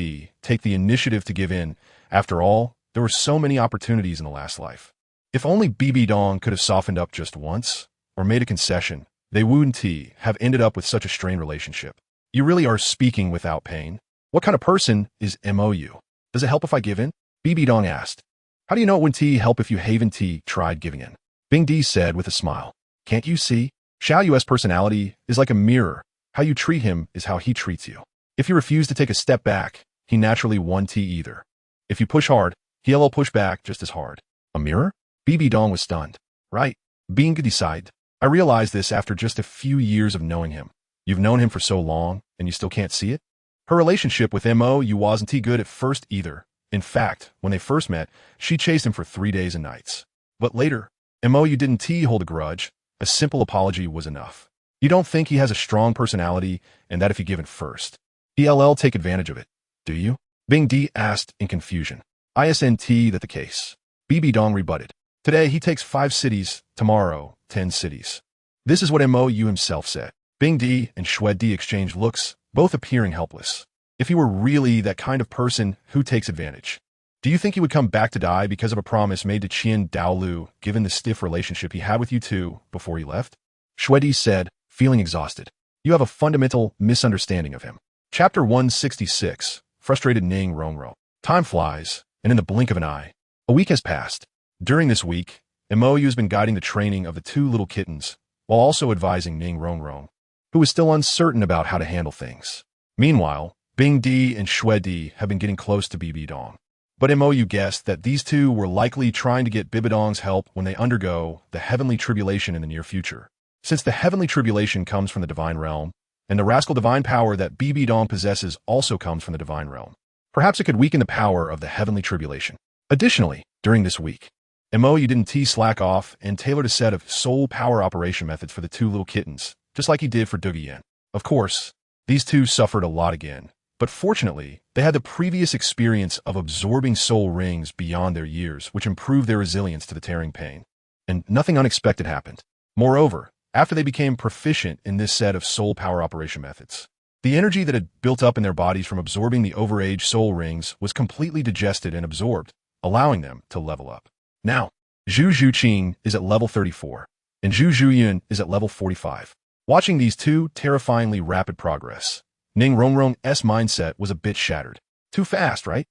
take the initiative to give in. After all, there were so many opportunities in the last life. If only Bibi Dong could have softened up just once, or made a concession, they wouldn't have ended up with such a strained relationship. You really are speaking without pain. What kind of person is MOU? Does it help if I give in? Bibi Dong asked. How do you know it wouldn't help if you haven't tried giving in? Bing Di said with a smile. Can't you see? Xiao Yu's personality is like a mirror. How you treat him is how he treats you. If you refuse to take a step back, he naturally won T either. If you push hard, he'll push back just as hard. A mirror? BB Dong was stunned. Right. Being decide. I realized this after just a few years of knowing him. You've known him for so long, and you still can't see it? Her relationship with MO wasn't too good at first either. In fact, when they first met, she chased him for 3 days and nights. But later, MO didn't hold a grudge. A simple apology was enough. You don't think he has a strong personality and that if you give it first, he'll take advantage of it, do you? Bing D asked in confusion. Isn't that the case? BB Dong rebutted. Today he takes 5 cities, tomorrow 10 cities. This is what MO himself said. Bing D and Shwed D exchanged looks, both appearing helpless. If he were really that kind of person who takes advantage, do you think he would come back to die because of a promise made to Qian Dalu, given the stiff relationship he had with you two before he left? Shwed D said, feeling exhausted. You have a fundamental misunderstanding of him. Chapter 166, Frustrated Ning Rongrong. Time flies, and in the blink of an eye, a week has passed. During this week, MO has been guiding the training of the 2 little kittens, while also advising Ning Rongrong, who is still uncertain about how to handle things. Meanwhile, Bing D and Shwed D have been getting close to BB Dong. But MO guessed that these two were likely trying to get Bibidong's help when they undergo the heavenly tribulation in the near future. Since the heavenly tribulation comes from the divine realm, and the rascal divine power that BB Dong possesses also comes from the divine realm, perhaps it could weaken the power of the heavenly tribulation. Additionally, during this week, MO didn't slack off and tailored a set of soul power operation methods for the 2 little kittens, just like he did for Dugian. Of course, these two suffered a lot again, but fortunately, they had the previous experience of absorbing soul rings beyond their years, which improved their resilience to the tearing pain. And nothing unexpected happened. Moreover, after they became proficient in this set of soul power operation methods, the energy that had built up in their bodies from absorbing the overage soul rings was completely digested and absorbed, allowing them to level up. Now, Zhu Zhuqing is at level 34, and Zhu Zhuyun is at level 45. Watching these two terrifyingly rapid progress, Ning Rongrong's mindset was a bit shattered. Too fast, right?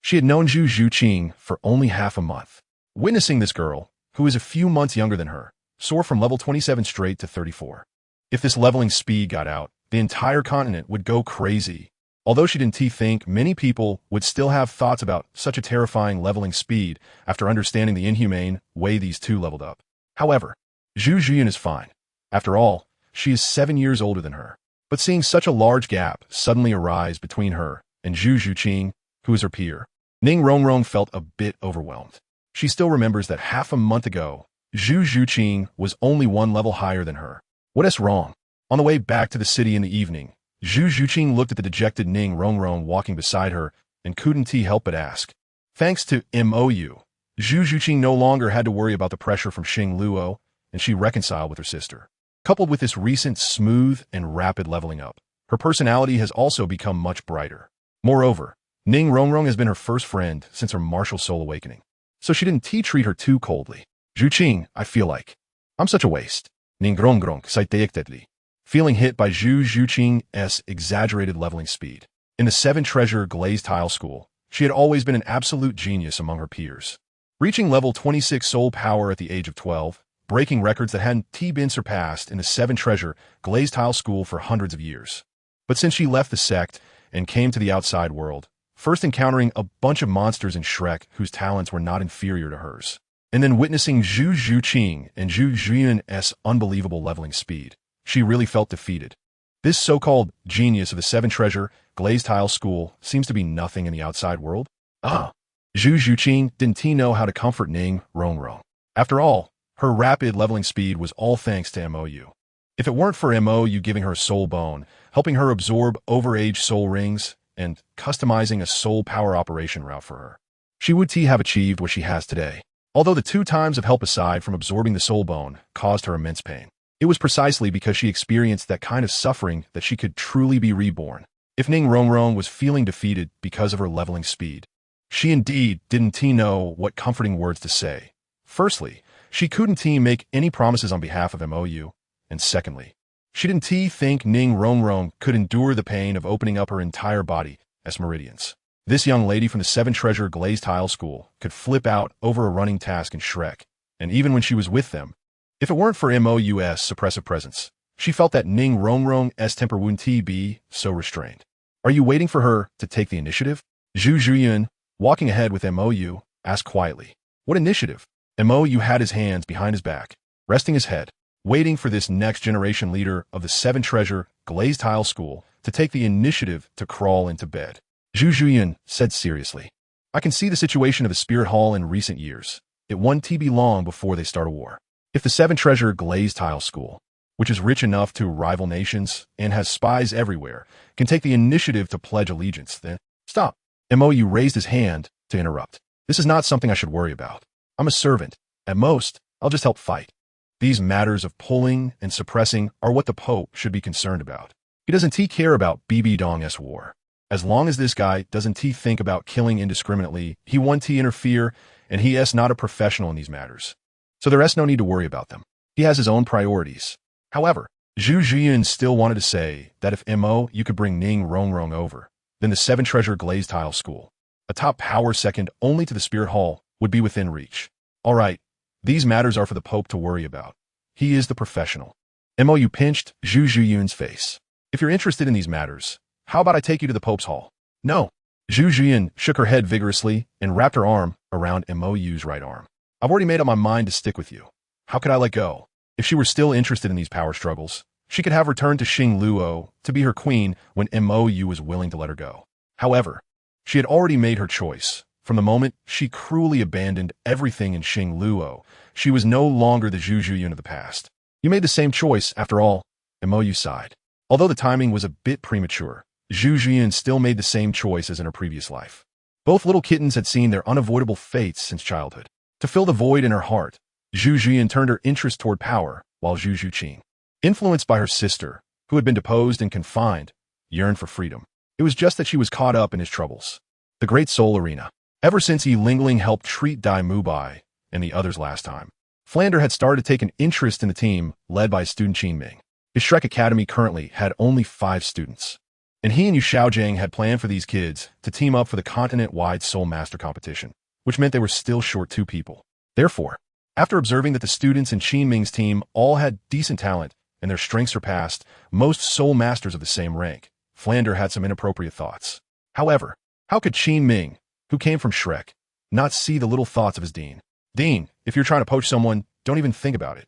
She had known Zhu Zhuqing for only half a month. Witnessing this girl, who is a few months younger than her, soar from level 27 straight to 34. If this leveling speed got out, the entire continent would go crazy. Although she didn't think many people would still have thoughts about such a terrifying leveling speed after understanding the inhumane way these two leveled up. However, Zhu Zhuyun is fine. After all, she is 7 years older than her. But seeing such a large gap suddenly arise between her and Zhu Zhuqing, who is her peer, Ning Rongrong felt a bit overwhelmed. She still remembers that half a month ago, Zhu Zhuqing was only 1 level higher than her. What is wrong? On the way back to the city in the evening, Zhu Zhuqing looked at the dejected Ning Rongrong walking beside her and couldn't help but ask. Thanks to MOU, Zhu Zhuqing no longer had to worry about the pressure from Xing Luo, and she reconciled with her sister. Coupled with this recent smooth and rapid leveling up, her personality has also become much brighter. Moreover, Ning Rongrong has been her first friend since her martial soul awakening, so she didn't treat her too coldly. Zhuqing, I feel like I'm such a waste. Ning Rongrong sighed, feeling hit by Zhu Zhuqing's exaggerated leveling speed. In the 7 Treasure Glazed Tile School, she had always been an absolute genius among her peers. Reaching level 26 soul power at the age of 12, breaking records that hadn't been surpassed in the 7 Treasure Glazed Tile School for hundreds of years. But since she left the sect and came to the outside world, first encountering a bunch of monsters in Shrek whose talents were not inferior to hers, and then witnessing Zhu Zhuqing and Zhu Zhuyun's unbelievable leveling speed, she really felt defeated. This so-called genius of the 7 Treasure Glazed Tile School seems to be nothing in the outside world. Zhu Zhuqing didn't know how to comfort Ning Rongrong. After all, her rapid leveling speed was all thanks to MOU. If it weren't for MOU giving her a soul bone, helping her absorb overage soul rings, and customizing a soul power operation route for her, she would have achieved what she has today. Although the 2 times of help aside from absorbing the soul bone caused her immense pain, it was precisely because she experienced that kind of suffering that she could truly be reborn. If Ning Rongrong was feeling defeated because of her leveling speed, she indeed didn't know what comforting words to say. Firstly, she couldn't make any promises on behalf of MOU, and secondly, she didn't think Ning Rongrong could endure the pain of opening up her entire body as meridians. This young lady from the 7 Treasure Glazed Tile School could flip out over a running task in Shrek, and even when she was with them, if it weren't for MOU's suppressive presence, she felt that Ning Rongrong's temper wouldn't be so restrained. Are you waiting for her to take the initiative? Zhu Zhuyun, walking ahead with Mou, asked quietly. What initiative? Mou had his hands behind his back, resting his head, waiting for this next-generation leader of the seven-treasure glazed tile school to take the initiative to crawl into bed. Zhu Zhuyun said seriously. I can see the situation of the Spirit Hall in recent years. It won't be long before they start a war. If the seven-treasure glazed tile school, which is rich enough to rival nations and has spies everywhere, can take the initiative to pledge allegiance, then stop. Mou raised his hand to interrupt. This is not something I should worry about. I'm a servant. At most, I'll just help fight. These matters of pulling and suppressing are what the Pope should be concerned about. He doesn't care about BB Dong's war. As long as this guy doesn't think about killing indiscriminately, he won't interfere, and he is not a professional in these matters. So there is no need to worry about them. He has his own priorities. However, Zhu Zhiyun still wanted to say that if Mou could bring Ning Rongrong over, then the seven-treasure glazed tile school, a top power second only to the Spirit Hall, would be within reach. All right, these matters are for the Pope to worry about. He is the professional. Mou pinched Zhu Zhiyun's face. If you're interested in these matters, how about I take you to the Pope's hall? No. Zhu Zhiyun shook her head vigorously and wrapped her arm around Mou's right arm. I've already made up my mind to stick with you. How could I let go? If she were still interested in these power struggles, she could have returned to Xingluo to be her queen when Mou was willing to let her go. However, she had already made her choice. From the moment she cruelly abandoned everything in Xingluo, she was no longer the Zhu Zhiyun of the past. You made the same choice, after all, Mou sighed. Although the timing was a bit premature, Zhu Zhiyun still made the same choice as in her previous life. Both little kittens had seen their unavoidable fates since childhood. To fill the void in her heart, Zhu Zhiyun turned her interest toward power, while Zhu Zhuqing, influenced by her sister, who had been deposed and confined, yearned for freedom. It was just that she was caught up in his troubles. The Great Soul Arena. Ever since Yi Lingling helped treat Dai Mubai and the others last time, Flander had started to take an interest in the team led by student Qin Ming. His Shrek Academy currently had only 5 students, and he and Yu Xiaojiang had planned for these kids to team up for the continent-wide Soul Master competition, which meant they were still short 2 people. Therefore, after observing that the students in Qin Ming's team all had decent talent and their strengths surpassed most Soul Masters of the same rank, Flander had some inappropriate thoughts. However, how could Qin Ming, who came from Shrek, not see the little thoughts of his dean? Dean, if you're trying to poach someone, don't even think about it.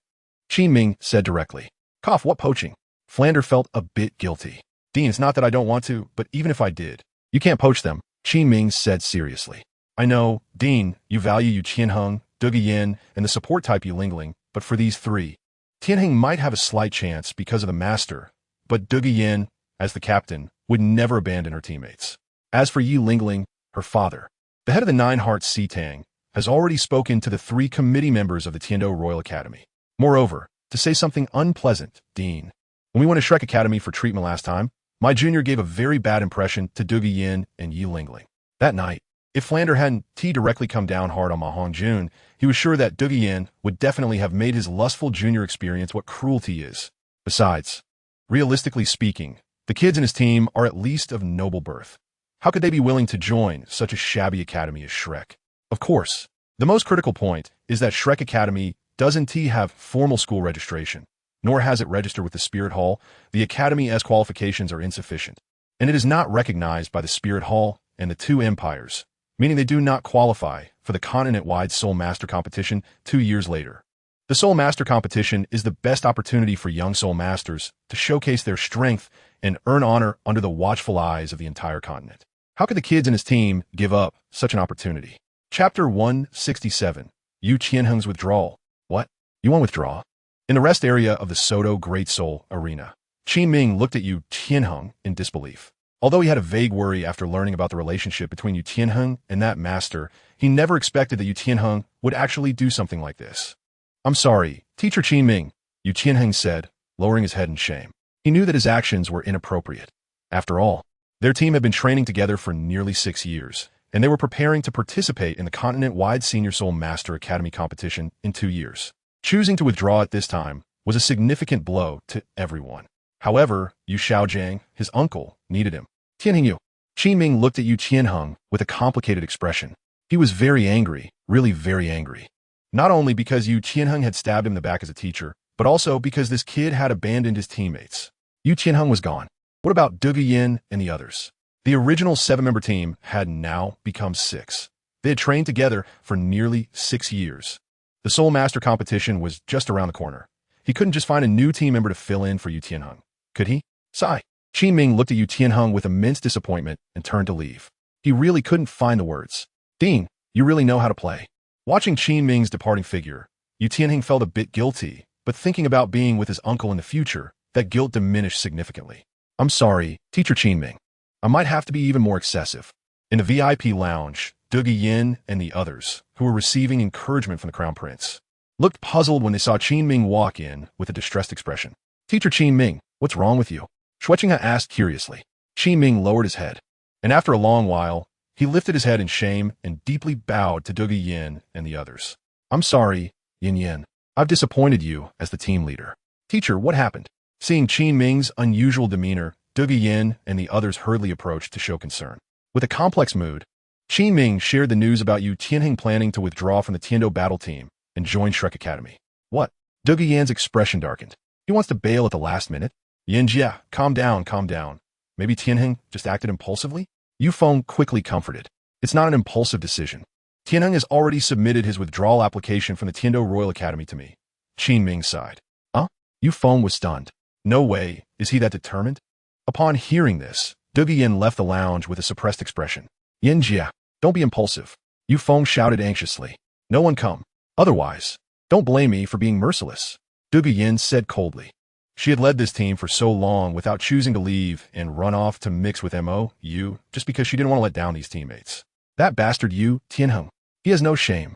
Qin Ming said directly. Cough, what poaching? Flander felt a bit guilty. Dean, it's not that I don't want to, but even if I did, you can't poach them, Qin Ming said seriously. I know, Dean, you value Yu Qianheng, Duge Yin, and the support type Yi Lingling, but for these 3, Tianheng might have a slight chance because of the master, but Duge Yin, as the captain, would never abandon her teammates. As for Yi Lingling, her father, the head of the 9 Hearts Sea Tang, has already spoken to the 3 committee members of the Tiando Royal Academy. Moreover, to say something unpleasant, Dean, when we went to Shrek Academy for treatment last time, my junior gave a very bad impression to Duge Yin and Yi Lingling. That night, if Flander hadn't directly come down hard on Ma Hongjun, he was sure that Duge Yin would definitely have made his lustful junior experience what cruelty is. Besides, realistically speaking, the kids in his team are at least of noble birth. How could they be willing to join such a shabby academy as Shrek? Of course, the most critical point is that Shrek Academy doesn't have formal school registration, nor has it registered with the Spirit Hall. The Academy's qualifications are insufficient, and it is not recognized by the Spirit Hall and the 2 empires, meaning they do not qualify for the continent-wide Soul Master competition 2 years later. The Soul Master competition is the best opportunity for young Soul Masters to showcase their strength and earn honor under the watchful eyes of the entire continent. How could the kids in his team give up such an opportunity? Chapter 167, Yu Qianheng's Withdrawal. What? You want to withdraw? In the rest area of the Soto Great Soul Arena, Qin Ming looked at Yu Qianheng in disbelief. Although he had a vague worry after learning about the relationship between Yu Qianheng and that master, he never expected that Yu Qianheng would actually do something like this. I'm sorry, Teacher Qin Ming, Yu Qianheng said, lowering his head in shame. He knew that his actions were inappropriate. After all, their team had been training together for nearly 6 years, and they were preparing to participate in the continent-wide Senior Soul Master Academy competition in 2 years. Choosing to withdraw at this time was a significant blow to everyone. However, Yu Xiaojiang, his uncle, needed him. Tianheng Yu. Qin Ming looked at Yu Qianheng with a complicated expression. He was very angry, really very angry. Not only because Yu Qianheng had stabbed him in the back as a teacher, but also because this kid had abandoned his teammates. Yu Qianheng was gone. What about Duge Yin and the others? The original 7-member team had now become 6. They had trained together for nearly 6 years. The Soul Master competition was just around the corner. He couldn't just find a new team member to fill in for Yu Tianheng, could he? Sigh. Qin Ming looked at Yu Tianheng with immense disappointment and turned to leave. He really couldn't find the words. Dean, you really know how to play. Watching Qin Ming's departing figure, Yu Tianheng felt a bit guilty, but thinking about being with his uncle in the future, that guilt diminished significantly. I'm sorry, Teacher Qin Ming. I might have to be even more excessive. In the VIP lounge, Du Yin and the others, who were receiving encouragement from the Crown Prince, looked puzzled when they saw Qin Ming walk in with a distressed expression. Teacher Qin Ming, what's wrong with you? Shuqinghe asked curiously. Qin Ming lowered his head, and after a long while, he lifted his head in shame and deeply bowed to Du Yin and the others. I'm sorry, Yin Yin. I've disappointed you as the team leader. Teacher, what happened? Seeing Qin Ming's unusual demeanor, Du Yin and the others hurriedly approached to show concern. With a complex mood, Qin Ming shared the news about Yu Tianheng planning to withdraw from the Tiando battle team and join Shrek Academy. What? Du Yan's expression darkened. He wants to bail at the last minute? Yin Jia, calm down, calm down. Maybe Tianheng just acted impulsively? Yu Feng quickly comforted. It's not an impulsive decision. Tianheng has already submitted his withdrawal application from the Tiando Royal Academy to me. Qin Ming sighed. Huh? Yu Feng was stunned. No way, is he that determined? Upon hearing this, Du Yin left the lounge with a suppressed expression. Yin Jia, don't be impulsive. Yu Feng shouted anxiously. No one come. Otherwise, don't blame me for being merciless. Du Yin said coldly. She had led this team for so long without choosing to leave and run off to mix with Mo, Yu, just because she didn't want to let down these teammates. That bastard Yu Tianheng. He has no shame.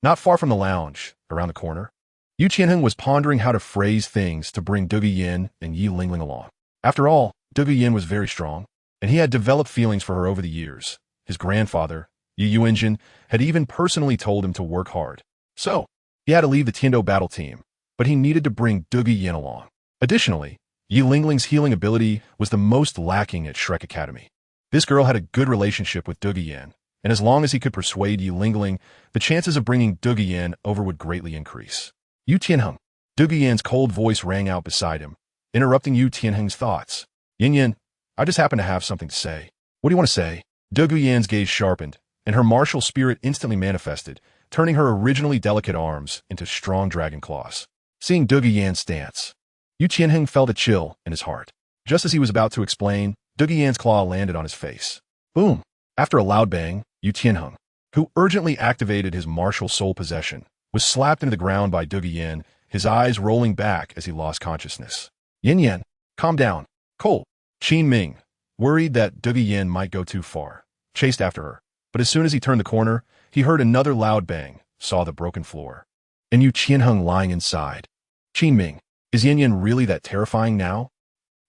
Not far from the lounge, around the corner, Yu Tianheng was pondering how to phrase things to bring Du Yin and Yi Lingling along. After all, Du Yin was very strong, and he had developed feelings for her over the years. His grandfather, Yi Yuanjin, had even personally told him to work hard. So, he had to leave the Tiando battle team, but he needed to bring Du Yin along. Additionally, Yi Lingling's healing ability was the most lacking at Shrek Academy. This girl had a good relationship with Du Yin, and as long as he could persuade Yi Lingling, the chances of bringing Du Yin over would greatly increase. Yu Tianheng. Du Yin's cold voice rang out beside him, interrupting Yu Tianheng's thoughts. Yin Yin, I just happen to have something to say. What do you want to say? Du Yin's gaze sharpened, and her martial spirit instantly manifested, turning her originally delicate arms into strong dragon claws. Seeing Du Yin's stance, Yu Tianheng felt a chill in his heart. Just as he was about to explain, Du Yin's claw landed on his face. Boom! After a loud bang, Yu Tianheng, who urgently activated his martial soul possession, was slapped into the ground by Du Yin, his eyes rolling back as he lost consciousness. Yin Yin, calm down. Cole. Qin Ming, worried that Du Yin might go too far, chased after her, but as soon as he turned the corner, he heard another loud bang, saw the broken floor, and Yu Tianheng lying inside. Qin Ming, is Yin Yin really that terrifying now?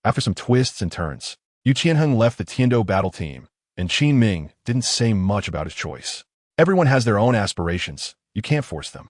After some twists and turns, Yu Tianheng left the Tiando battle team, and Qin Ming didn't say much about his choice. Everyone has their own aspirations. You can't force them.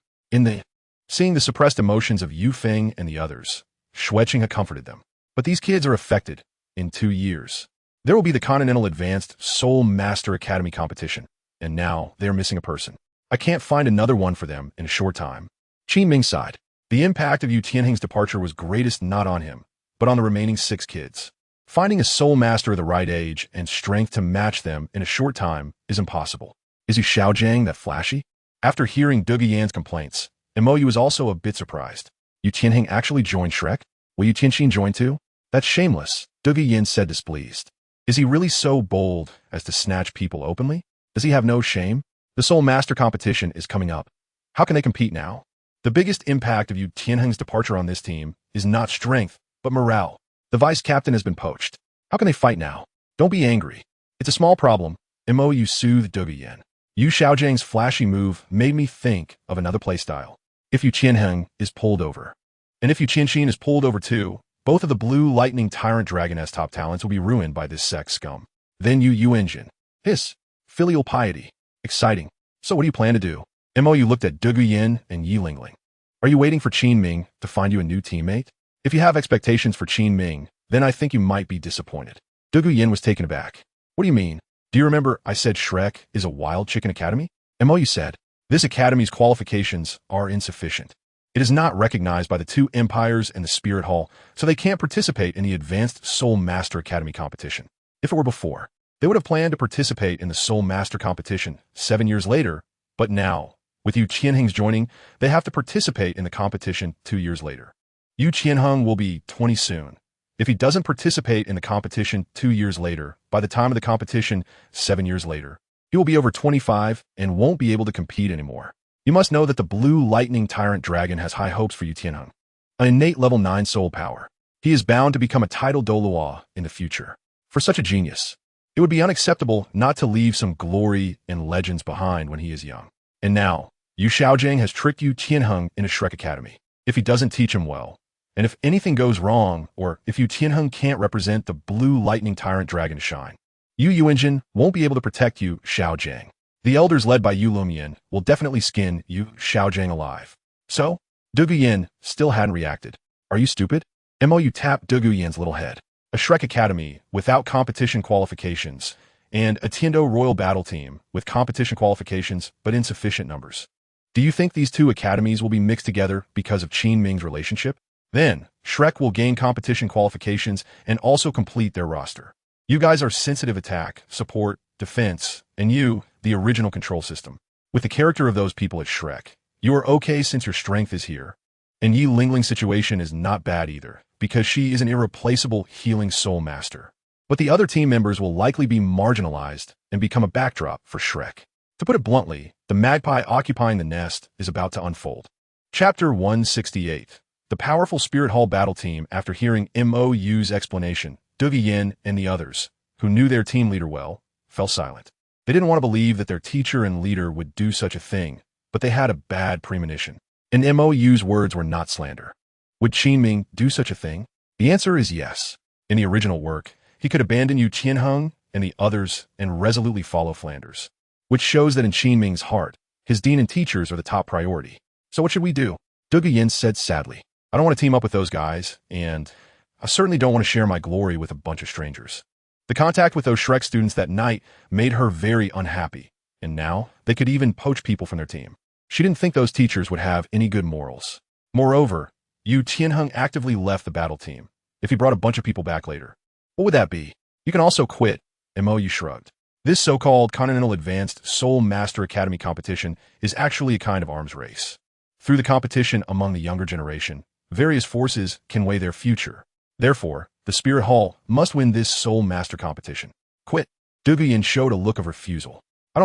Seeing the suppressed emotions of Yu Feng and the others, Shuqinghe comforted them. But these kids are affected. In 2 years, there will be the Continental Advanced Soul Master Academy competition, and now they are missing a person. I can't find another one for them in a short time. Qin Ming sighed. The impact of Yu Tianheng's departure was greatest not on him, but on the remaining 6 kids. Finding a soul master of the right age and strength to match them in a short time is impossible. Is Yu Xiaojiang that flashy? After hearing Du Yan's complaints, Mo Yu was also a bit surprised. Yu Tianheng actually joined Shrek? Will Yu Tianxin join too? That's shameless, Du Yin said displeased. Is he really so bold as to snatch people openly? Does he have no shame? The Soul Master competition is coming up. How can they compete now? The biggest impact of Yu Tianheng's departure on this team is not strength, but morale. The vice captain has been poached. How can they fight now? Don't be angry. It's a small problem. Mo Yu soothed Du Yin. Yu Xiaojiang's flashy move made me think of another playstyle. If Yu Tianheng is pulled over, and if Yu Tianxin is pulled over too, both of the Blue Lightning Tyrant Dragoness top talents will be ruined by this sex scum. Then Yu Yuanjin. Hiss. Filial piety. Exciting. So what do you plan to do? Mo Yu looked at Du Yin and Yi Lingling. Are you waiting for Qin Ming to find you a new teammate? If you have expectations for Qin Ming, then I think you might be disappointed. Du Yin was taken aback. What do you mean? Do you remember I said Shrek is a wild chicken academy? Mo Yu said, this academy's qualifications are insufficient. It is not recognized by the 2 empires and the Spirit Hall, so they can't participate in the Advanced Soul Master Academy competition. If it were before, They would have planned to participate in the Soul Master competition 7 years later, but now, with Yu Qianheng's joining, they have to participate in the competition 2 years later. Yu Qianheng will be 20 soon. If he doesn't participate in the competition 2 years later, by the time of the competition 7 years later, he will be over 25 and won't be able to compete anymore. You must know that the Blue Lightning Tyrant Dragon has high hopes for Yu Qianheng. An innate level 9 soul power. He is bound to become a title Douluo in the future. For such a genius, it would be unacceptable not to leave some glory and legends behind when he is young. And now, Yu Xiaojing has tricked Yu Qianheng into Shrek Academy. If he doesn't teach him well, and if anything goes wrong, or if Yu Qianheng can't represent the Blue Lightning Tyrant Dragon to shine, Yu Yuanjin won't be able to protect Yu Xiaojing. The elders led by Yu Lumian will definitely skin Yu Xiaojing alive. So, Du Guyan still hadn't reacted. Are you stupid? Mou tapped Du Guyan's little head. A Shrek Academy without competition qualifications, and a Tiando Royal Battle Team with competition qualifications but insufficient numbers. Do you think these two academies will be mixed together because of Qin Ming's relationship? Then, Shrek will gain competition qualifications and also complete their roster. You guys are sensitive attack, support, defense, and you, the original control system. With the character of those people at Shrek, you are okay since your strength is here. And Yi Lingling's situation is not bad either, because she is an irreplaceable healing soul master. But the other team members will likely be marginalized and become a backdrop for Shrek. To put it bluntly, the magpie occupying the nest is about to unfold. Chapter 168. The powerful Spirit Hall battle team, after hearing Mou's explanation, Du Guyan and the others, who knew their team leader well, fell silent. They didn't want to believe that their teacher and leader would do such a thing, but they had a bad premonition. And Mou's words were not slander. Would Qin Ming do such a thing? The answer is yes. In the original work, he could abandon Yu Qianheng and the others and resolutely follow Flanders, which shows that in Qin Ming's heart, his dean and teachers are the top priority. So what should we do? Du Guyan said sadly. I don't want to team up with those guys, and I certainly don't want to share my glory with a bunch of strangers. The contact with those Shrek students that night made her very unhappy, and now they could even poach people from their team. She didn't think those teachers would have any good morals. Moreover, Yu Qianheng actively left the battle team. If he brought a bunch of people back later, what would that be? You can also quit, Mou shrugged. This so-called Continental Advanced Soul Master Academy competition is actually a kind of arms race. Through the competition among the younger generation, various forces can weigh their future. Therefore, the Spirit Hall must win this Soul Master competition. Quit. Du Guyan showed a look of refusal. I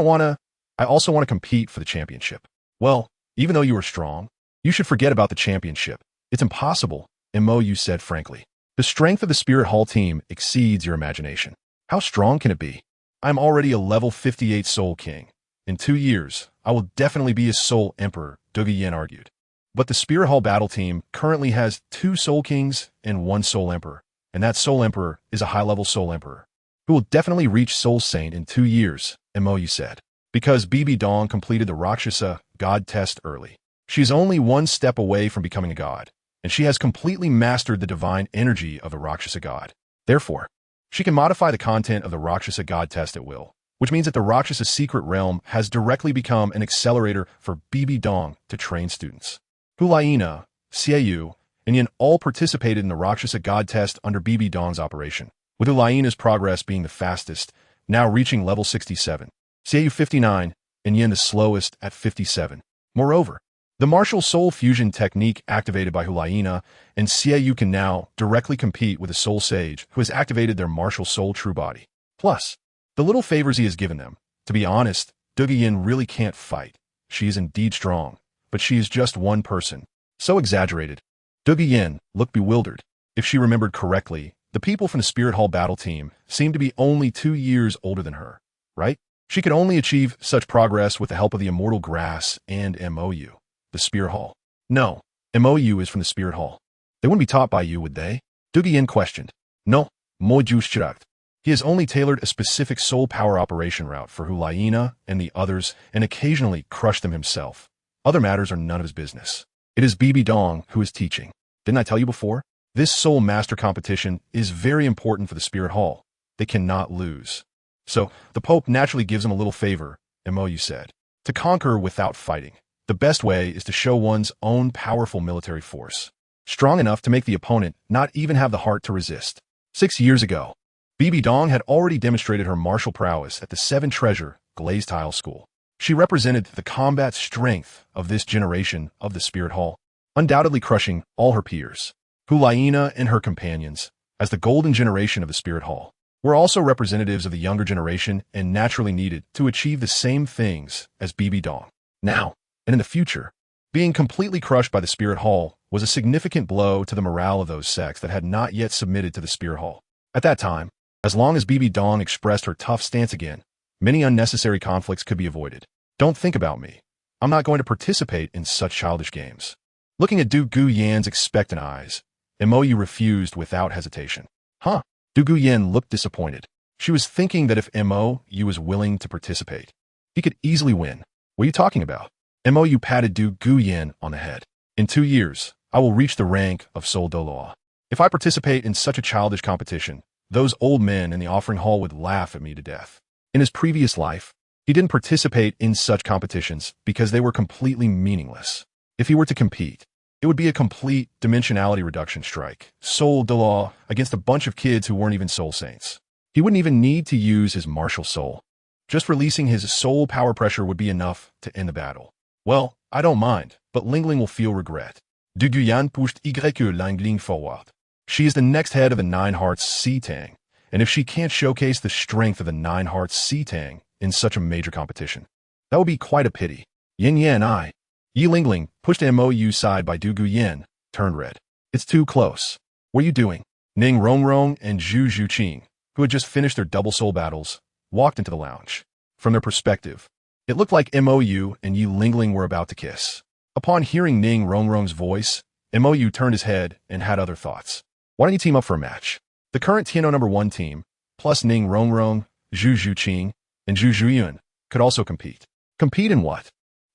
also want to compete for the championship. Well, even though you are strong, you should forget about the championship. It's impossible, Mou said frankly. The strength of the Spirit Hall team exceeds your imagination. How strong can it be? I'm already a level 58 Soul King. In 2 years, I will definitely be a Soul Emperor, Du Guyan argued. But the Spirit Hall battle team currently has 2 Soul Kings and 1 Soul Emperor, and that Soul Emperor is a high-level Soul Emperor, who will definitely reach Soul Saint in 2 years, Mou said. Because Bibi Dong completed the Rakshasa God test early. She is only 1 step away from becoming a god, and she has completely mastered the divine energy of the Rakshasa god. Therefore, she can modify the content of the Rakshasa God test at will, which means that the Rakshasa secret realm has directly become an accelerator for Bibi Dong to train students. Hulaina, Xiaoyu, and Yin all participated in the Rakshasa God test under Bibi Dong's operation, with Hulaina's progress being the fastest, now reaching level 67, Xiaoyu 59, and Yin the slowest at 57. Moreover, the martial soul fusion technique activated by Hulaina and Xiaoyu can now directly compete with a soul sage who has activated their martial soul true body. Plus, the little favors he has given them. To be honest, Du Guyan really can't fight. She is indeed strong, but she is just one person. So exaggerated. Du Guyan looked bewildered. If she remembered correctly, the people from the Spirit Hall battle team seemed to be only 2 years older than her, right? She could only achieve such progress with the help of the immortal grass and Mou. The Spirit Hall. No, Mou is from the Spirit Hall. They wouldn't be taught by you, would they? Du Guyan questioned. No, Moju shrugged. He has only tailored a specific soul power operation route for Hulaina and the others and occasionally crushed them himself. Other matters are none of his business. It is Bibi Dong who is teaching. Didn't I tell you before? This Soul Master competition is very important for the Spirit Hall. They cannot lose. So, the Pope naturally gives them a little favor, Mou said. To conquer without fighting. The best way is to show one's own powerful military force, strong enough to make the opponent not even have the heart to resist. 6 years ago, Bibi Dong had already demonstrated her martial prowess at the Seven Treasure Glazed Tile School. She represented the combat strength of this generation of the Spirit Hall, undoubtedly crushing all her peers. Hulaina and her companions, as the golden generation of the Spirit Hall, were also representatives of the younger generation and naturally needed to achieve the same things as Bibi Dong. Now, and in the future, being completely crushed by the Spirit Hall was a significant blow to the morale of those sects that had not yet submitted to the Spirit Hall. At that time, as long as Bibi Dong expressed her tough stance again, many unnecessary conflicts could be avoided. Don't think about me. I'm not going to participate in such childish games. Looking at Du Guyan's expectant eyes, Mo refused without hesitation. Huh? Du Guyan looked disappointed. She was thinking that if Mo was willing to participate, he could easily win. What are you talking about? Mo patted Du Guyan on the head. In 2 years, I will reach the rank of Sol Douluo. If I participate in such a childish competition, those old men in the offering hall would laugh at me to death. In his previous life, he didn't participate in such competitions because they were completely meaningless. If he were to compete, it would be a complete dimensionality reduction strike, Sol Douluo, against a bunch of kids who weren't even soul saints. He wouldn't even need to use his martial soul. Just releasing his soul power pressure would be enough to end the battle. Well, I don't mind, but Lingling will feel regret. Du Guyan pushed Lingling forward. She is the next head of the Nine Hearts Sea Tang, and if she can't showcase the strength of the Nine Hearts Sea Tang in such a major competition, that would be quite a pity. Yin Yan I. Yi Lingling, pushed Mo side by Du Guyan, turned red. It's too close. What are you doing? Ning Rongrong and Zhu Zhuqing, who had just finished their double soul battles, walked into the lounge. From their perspective, it looked like Mo and Yi Lingling were about to kiss. Upon hearing Ning Rongrong's voice, Mo turned his head and had other thoughts. Why don't you team up for a match? The current Tianhou number 1 team, plus Ning Rongrong, Zhu Zhuqing, and Zhu Zhuyuan, could also compete. Compete in what?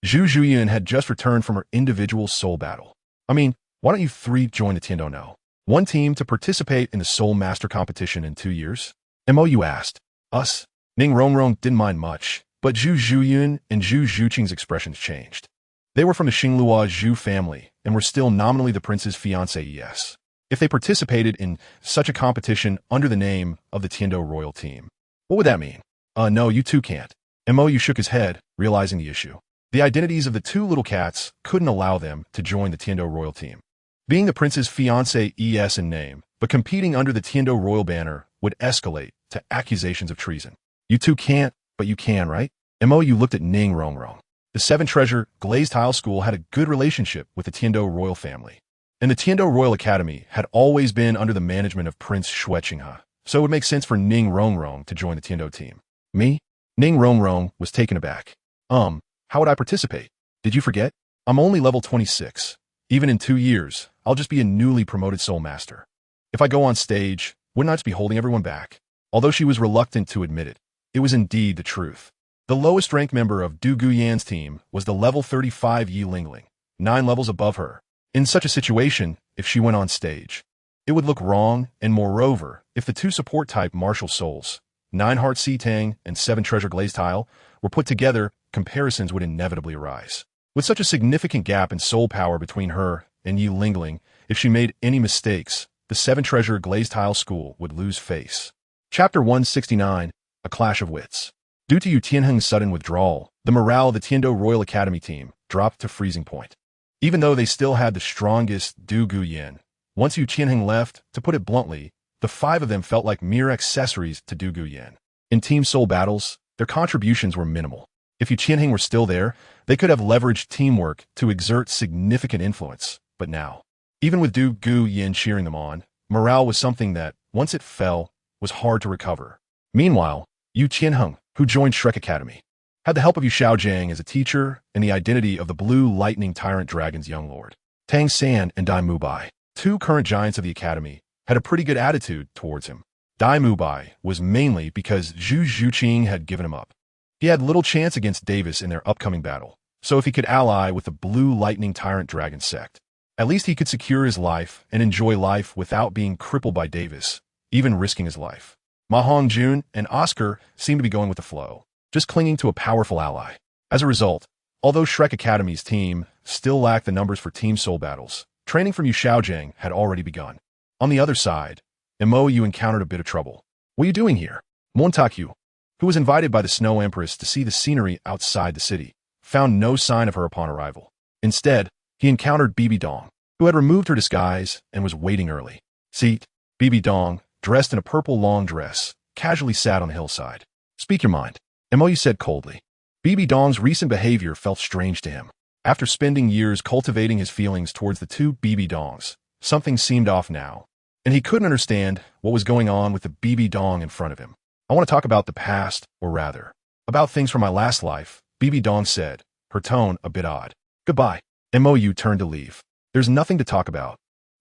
Zhu Zhuyuan had just returned from her individual soul battle. I mean, why don't you 3 join the Tianhou now? 1 team to participate in the Soul Master competition in 2 years? Mo asked. Us? Ning Rongrong didn't mind much, but Zhu Zhuyuan and Zhu Zhuqing's expressions changed. They were from the Xinglua Zhu family and were still nominally the prince's fiancé. If they participated in such a competition under the name of the Tianhou Royal Team, what would that mean? No, you two can't. Mo shook his head, realizing the issue. The identities of the 2 little cats couldn't allow them to join the Tianhou Royal Team. Being the prince's fiancé in name, but competing under the Tianhou Royal banner would escalate to accusations of treason. You two can't, but you can, right? Mo looked at Ning Rongrong. The Seven Treasure Glazed Tile School had a good relationship with the Tianhou Royal family, and the Tianhou Royal Academy had always been under the management of Prince Shueqinghe, so it would make sense for Ning Rongrong to join the Tianhou team. Me? Ning Rongrong was taken aback. How would I participate? Did you forget? I'm only level 26. Even in 2 years, I'll just be a newly promoted Soul Master. If I go on stage, wouldn't I just be holding everyone back? Although she was reluctant to admit it, it was indeed the truth. The lowest ranked member of Du Guyan's team was the level 35 Yi Lingling, 9 levels above her. In such a situation, if she went on stage, it would look wrong, and moreover, if the 2 support-type martial souls, 9 Heart Sea Tang and 7 Treasure Glazed Tile, were put together, comparisons would inevitably arise. With such a significant gap in soul power between her and Yi Lingling, if she made any mistakes, the 7 Treasure Glazed Tile School would lose face. Chapter 169, A Clash of Wits. Due to Yu Tianheng's sudden withdrawal, the morale of the Tianhou Royal Academy team dropped to freezing point. Even though they still had the strongest Du Guyan, once Yu Tianheng left, to put it bluntly, the 5 of them felt like mere accessories to Du Guyan. In team soul battles, their contributions were minimal. If Yu Tianheng were still there, they could have leveraged teamwork to exert significant influence. But now, even with Du Guyan cheering them on, morale was something that, once it fell, was hard to recover. Meanwhile, Yu Tianheng, who joined Shrek Academy, had the help of Yu Shaojiang as a teacher and the identity of the Blue Lightning Tyrant Dragon's young lord. Tang San and Dai Mubai, 2 current giants of the academy, had a pretty good attitude towards him. Dai Mubai was mainly because Zhu Zhuqing had given him up. He had little chance against Davis in their upcoming battle, so if he could ally with the Blue Lightning Tyrant Dragon sect, at least he could secure his life and enjoy life without being crippled by Davis, even risking his life. Ma Hongjun and Oscar seemed to be going with the flow, just clinging to a powerful ally. As a result, although Shrek Academy's team still lacked the numbers for team soul battles, training from Yu Shaojiang had already begun. On the other side, Mo encountered a bit of trouble. What are you doing here? Montaku, who was invited by the Snow Empress to see the scenery outside the city, found no sign of her upon arrival. Instead, he encountered Bibi Dong, who had removed her disguise and was waiting early. See, Bibi Dong, dressed in a purple long dress, casually sat on the hillside. Speak your mind, Mo said coldly. Bibi Dong's recent behavior felt strange to him. After spending years cultivating his feelings towards the two Bibi Dongs, something seemed off now, and he couldn't understand what was going on with the Bibi Dong in front of him. I want to talk about the past, or rather, about things from my last life, Bibi Dong said, her tone a bit odd. Goodbye. Mou turned to leave. There's nothing to talk about.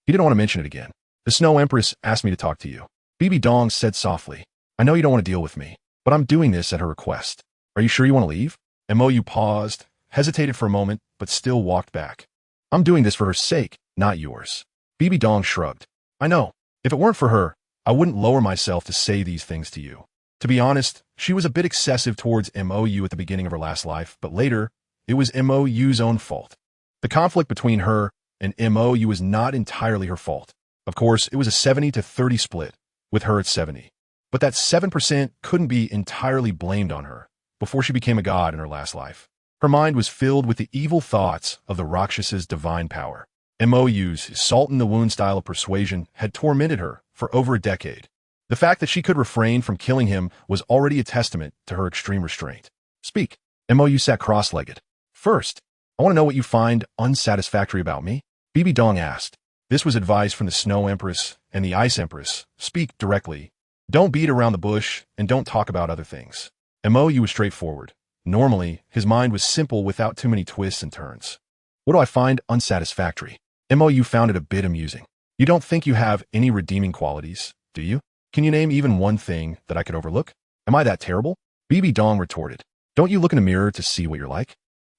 He didn't want to mention it again. The Snow Empress asked me to talk to you. Bibi Dong said softly. I know you don't want to deal with me, but I'm doing this at her request. Are you sure you want to leave? Mou paused, hesitated for a moment, but still walked back. I'm doing this for her sake, not yours. Bibi Dong shrugged. I know. If it weren't for her, I wouldn't lower myself to say these things to you. To be honest, she was a bit excessive towards Mou at the beginning of her last life, but later, it was Mou's own fault. The conflict between her and Mou was not entirely her fault. Of course, it was a 70 to 30 split, with her at 70. But that 7% couldn't be entirely blamed on her before she became a god in her last life. Her mind was filled with the evil thoughts of the Rakshasa's divine power. Mou's salt-in-the-wound style of persuasion had tormented her for over a decade. The fact that she could refrain from killing him was already a testament to her extreme restraint. Speak. Mou sat cross-legged. First, I want to know what you find unsatisfactory about me, Bibi Dong asked. This was advice from the Snow Empress and the Ice Empress. Speak directly. Don't beat around the bush and don't talk about other things. Mou was straightforward. Normally, his mind was simple without too many twists and turns. What do I find unsatisfactory? Mou found it a bit amusing. You don't think you have any redeeming qualities, do you? Can you name even one thing that I could overlook? Am I that terrible? Bibi Dong retorted. Don't you look in the mirror to see what you're like?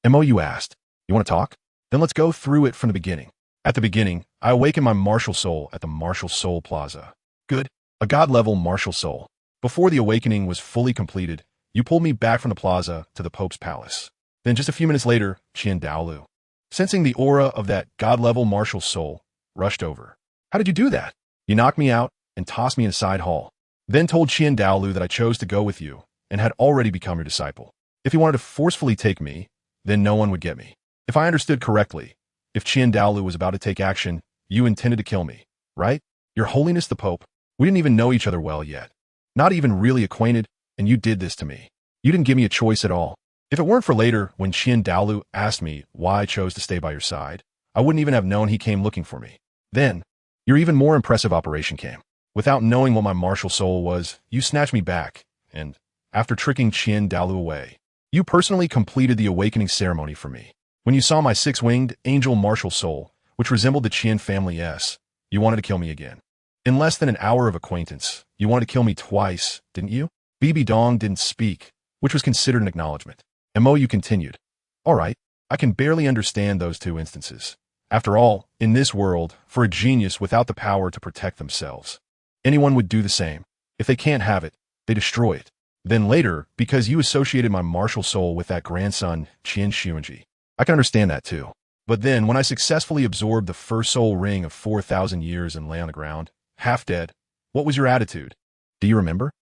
Mou asked. You want to talk? Then let's go through it from the beginning. At the beginning, I awakened my martial soul at the Martial Soul Plaza. Good. A god-level martial soul. Before the awakening was fully completed, you pulled me back from the plaza to the Pope's palace. Then just a few minutes later, Dalu, sensing the aura of that god-level martial soul, rushed over. How did you do that? You knocked me out and tossed me in a side hall. Then told Dalu that I chose to go with you and had already become your disciple. If he wanted to forcefully take me, then no one would get me. If I understood correctly, if Dalu was about to take action, you intended to kill me, right? Your Holiness the Pope, we didn't even know each other well yet. Not even really acquainted, and you did this to me. You didn't give me a choice at all. If it weren't for later, when Dalu asked me why I chose to stay by your side, I wouldn't even have known he came looking for me. Then, your even more impressive operation came. Without knowing what my martial soul was, you snatched me back, and, after tricking Dalu away, you personally completed the awakening ceremony for me. When you saw my six-winged angel martial soul, which resembled the Qian family S, you wanted to kill me again. In less than an hour of acquaintance, you wanted to kill me twice, didn't you? Bibi Dong didn't speak, which was considered an acknowledgement. Mou continued. All right, I can barely understand those two instances. After all, in this world, for a genius without the power to protect themselves, anyone would do the same. If they can't have it, they destroy it. Then later, because you associated my martial soul with that grandson, Qian Xuanji, I can understand that too. But then, when I successfully absorbed the first soul ring of 4,000 years and lay on the ground, half dead, what was your attitude? Do you remember?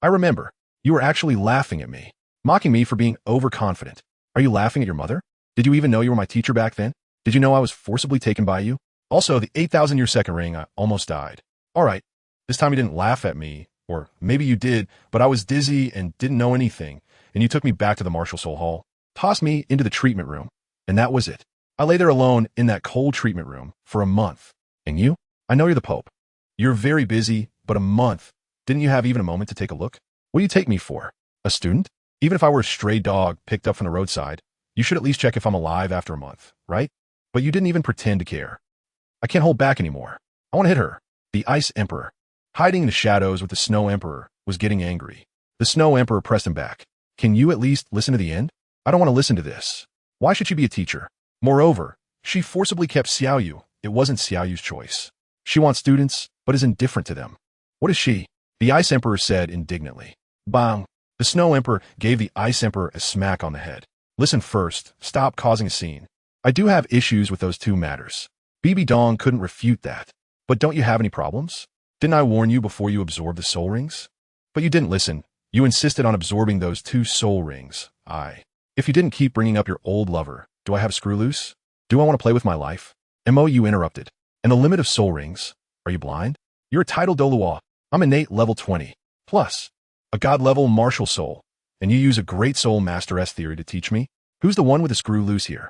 I remember. You were actually laughing at me, mocking me for being overconfident. Are you laughing at your mother? Did you even know you were my teacher back then? Did you know I was forcibly taken by you? Also, the 8,000-year second ring, I almost died. All right, this time you didn't laugh at me, or maybe you did, but I was dizzy and didn't know anything, and you took me back to the Martial Soul Hall, tossed me into the treatment room, and that was it. I lay there alone in that cold treatment room for a month. And you? I know you're the Pope. You're very busy, but a month. Didn't you have even a moment to take a look? What do you take me for? A student? Even if I were a stray dog picked up from the roadside, you should at least check if I'm alive after a month, right? But you didn't even pretend to care. I can't hold back anymore. I want to hit her. The Ice Emperor, hiding in the shadows with the Snow Emperor, was getting angry. The Snow Emperor pressed him back. Can you at least listen to the end? I don't want to listen to this. Why should she be a teacher? Moreover, she forcibly kept Xiaoyu. It wasn't Xiaoyu's choice. She wants students, but is indifferent to them. What is she? The Ice Emperor said indignantly. Bang! The Snow Emperor gave the Ice Emperor a smack on the head. Listen first. Stop causing a scene. I do have issues with those two matters. Bibi Dong couldn't refute that. But don't you have any problems? Didn't I warn you before you absorbed the soul rings? But you didn't listen. You insisted on absorbing those 2 soul rings. If you didn't keep bringing up your old lover, do I have a screw loose? Do I want to play with my life? You interrupted. And the limit of soul rings? Are you blind? You're a title Douluo. I'm innate level 20. Plus, a god-level martial soul. And you use a great soul master S theory to teach me? Who's the one with the screw loose here?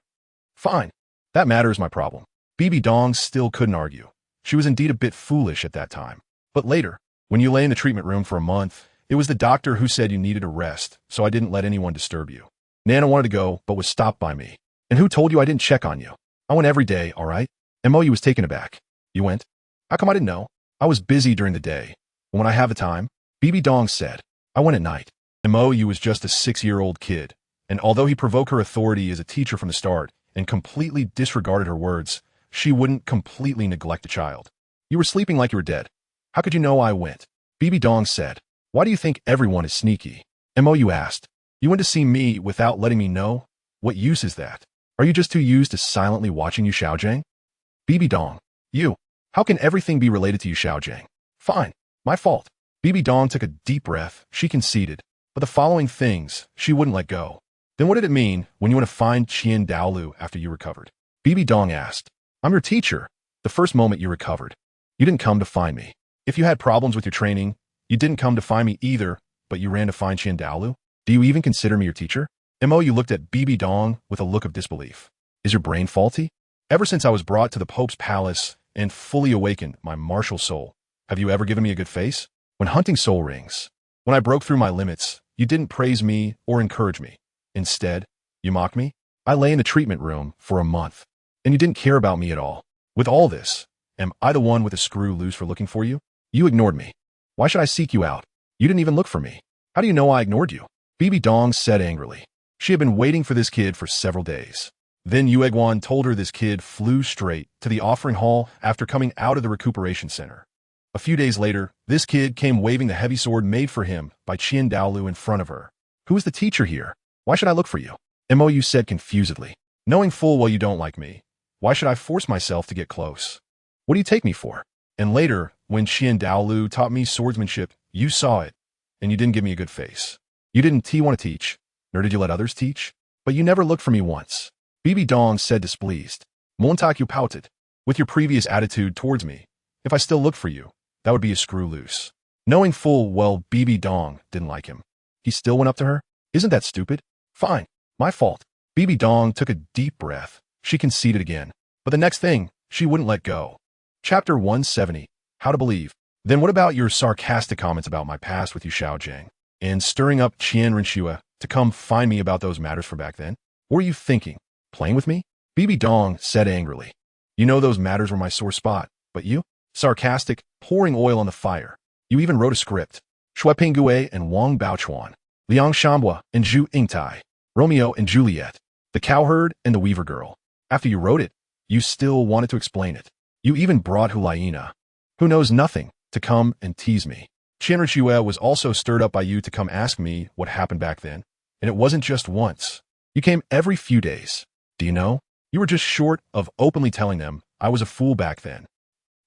Fine. That matter is my problem. Bibi Dong still couldn't argue. She was indeed a bit foolish at that time. But later, when you lay in the treatment room for a month, it was the doctor who said you needed a rest, so I didn't let anyone disturb you. Nana wanted to go, but was stopped by me. And who told you I didn't check on you? I went every day, all right? You was taken aback. You went? How come I didn't know? I was busy during the day. But when I have the time, Bibi Dong said, I went at night. You was just a 6-year-old kid. And although he provoked her authority as a teacher from the start and completely disregarded her words, she wouldn't completely neglect the child. You were sleeping like you were dead. How could you know I went? Bibi Dong said, why do you think everyone is sneaky? You asked. You went to see me without letting me know? What use is that? Are you just too used to silently watching Yu Xiaojiang? Bibi Dong. You. How can everything be related to Yu Xiaojiang? Fine. My fault. Bibi Dong took a deep breath. She conceded. But the following things, she wouldn't let go. Then what did it mean when you went to find Dalu after you recovered? Bibi Dong asked. I'm your teacher. The first moment you recovered. You didn't come to find me. If you had problems with your training, you didn't come to find me either, but you ran to find Dalu? Do you even consider me your teacher? You looked at Bibi Dong with a look of disbelief. Is your brain faulty? Ever since I was brought to the Pope's palace and fully awakened my martial soul, have you ever given me a good face? When hunting soul rings, when I broke through my limits, you didn't praise me or encourage me. Instead, you mocked me. I lay in the treatment room for a month, and you didn't care about me at all. With all this, am I the one with a screw loose for looking for you? You ignored me. Why should I seek you out? You didn't even look for me. How do you know I ignored you? Bibi Dong said angrily. She had been waiting for this kid for several days. Then Yu Egwan told her this kid flew straight to the offering hall after coming out of the recuperation center. A few days later, this kid came waving the heavy sword made for him by Dalu in front of her. Who is the teacher here? Why should I look for you? You said confusedly. Knowing full well you don't like me, why should I force myself to get close? What do you take me for? And later, when Dalu taught me swordsmanship, you saw it, and you didn't give me a good face. You didn't want to teach, nor did you let others teach, but you never looked for me once. Bibi Dong said displeased. Montak you pouted. With your previous attitude towards me, if I still looked for you, that would be a screw loose. Knowing full well Bibi Dong didn't like him, he still went up to her? Isn't that stupid? Fine. My fault. Bibi Dong took a deep breath. She conceded again. But the next thing, she wouldn't let go. Chapter 170. How to Believe. Then what about your sarcastic comments about my past with Yu Xiaojiang and stirring up Qian Renshua to come find me about those matters from back then? What were you thinking? Playing with me? Bibi Dong said angrily. You know those matters were my sore spot, but you? Sarcastic, pouring oil on the fire. You even wrote a script. Shui Pinggui and Wang Baochuan. Liang Shambua and Zhu Yingtai. Romeo and Juliet. The Cowherd and the Weaver Girl. After you wrote it, you still wanted to explain it. You even brought Hulaina, who knows nothing, to come and tease me. Qianrenshue was also stirred up by you to come ask me what happened back then. And it wasn't just once. You came every few days. Do you know? You were just short of openly telling them I was a fool back then.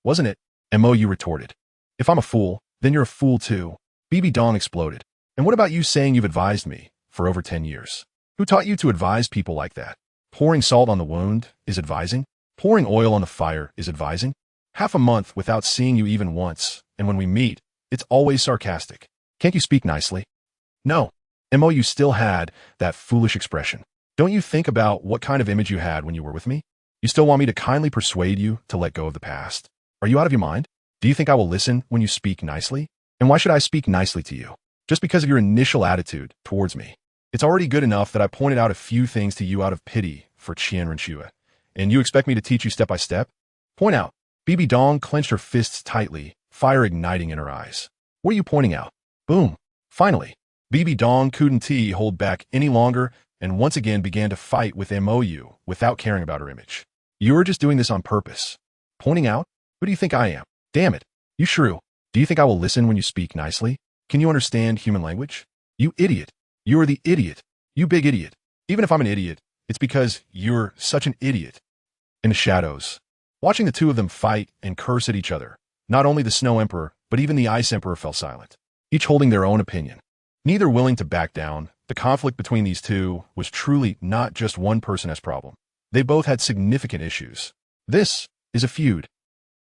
Wasn't it? You retorted. If I'm a fool, then you're a fool too. Bibi Dong exploded. And what about you saying you've advised me for over 10 years? Who taught you to advise people like that? Pouring salt on the wound is advising? Pouring oil on the fire is advising? Half a month without seeing you even once, and when we meet, it's always sarcastic. Can't you speak nicely? No. You still had that foolish expression. Don't you think about what kind of image you had when you were with me? You still want me to kindly persuade you to let go of the past? Are you out of your mind? Do you think I will listen when you speak nicely? And why should I speak nicely to you? Just because of your initial attitude towards me. It's already good enough that I pointed out a few things to you out of pity for Qian Renshue. And you expect me to teach you step by step? Point out. Bibi Dong clenched her fists tightly, fire igniting in her eyes. What are you pointing out? Boom. Finally, Bibi Dong couldn't hold back any longer and once again began to fight with MOU without caring about her image. You're just doing this on purpose. Pointing out? Who do you think I am? Damn it. You shrew. Do you think I will listen when you speak nicely? Can you understand human language? You idiot. You're the idiot. You big idiot. Even if I'm an idiot, it's because you're such an idiot. In the shadows, watching the two of them fight and curse at each other, not only the Snow Emperor, but even the Ice Emperor fell silent. each holding their own opinion. Neither willing to back down. The conflict between these two was truly not just one person's problem. They both had significant issues. This is a feud.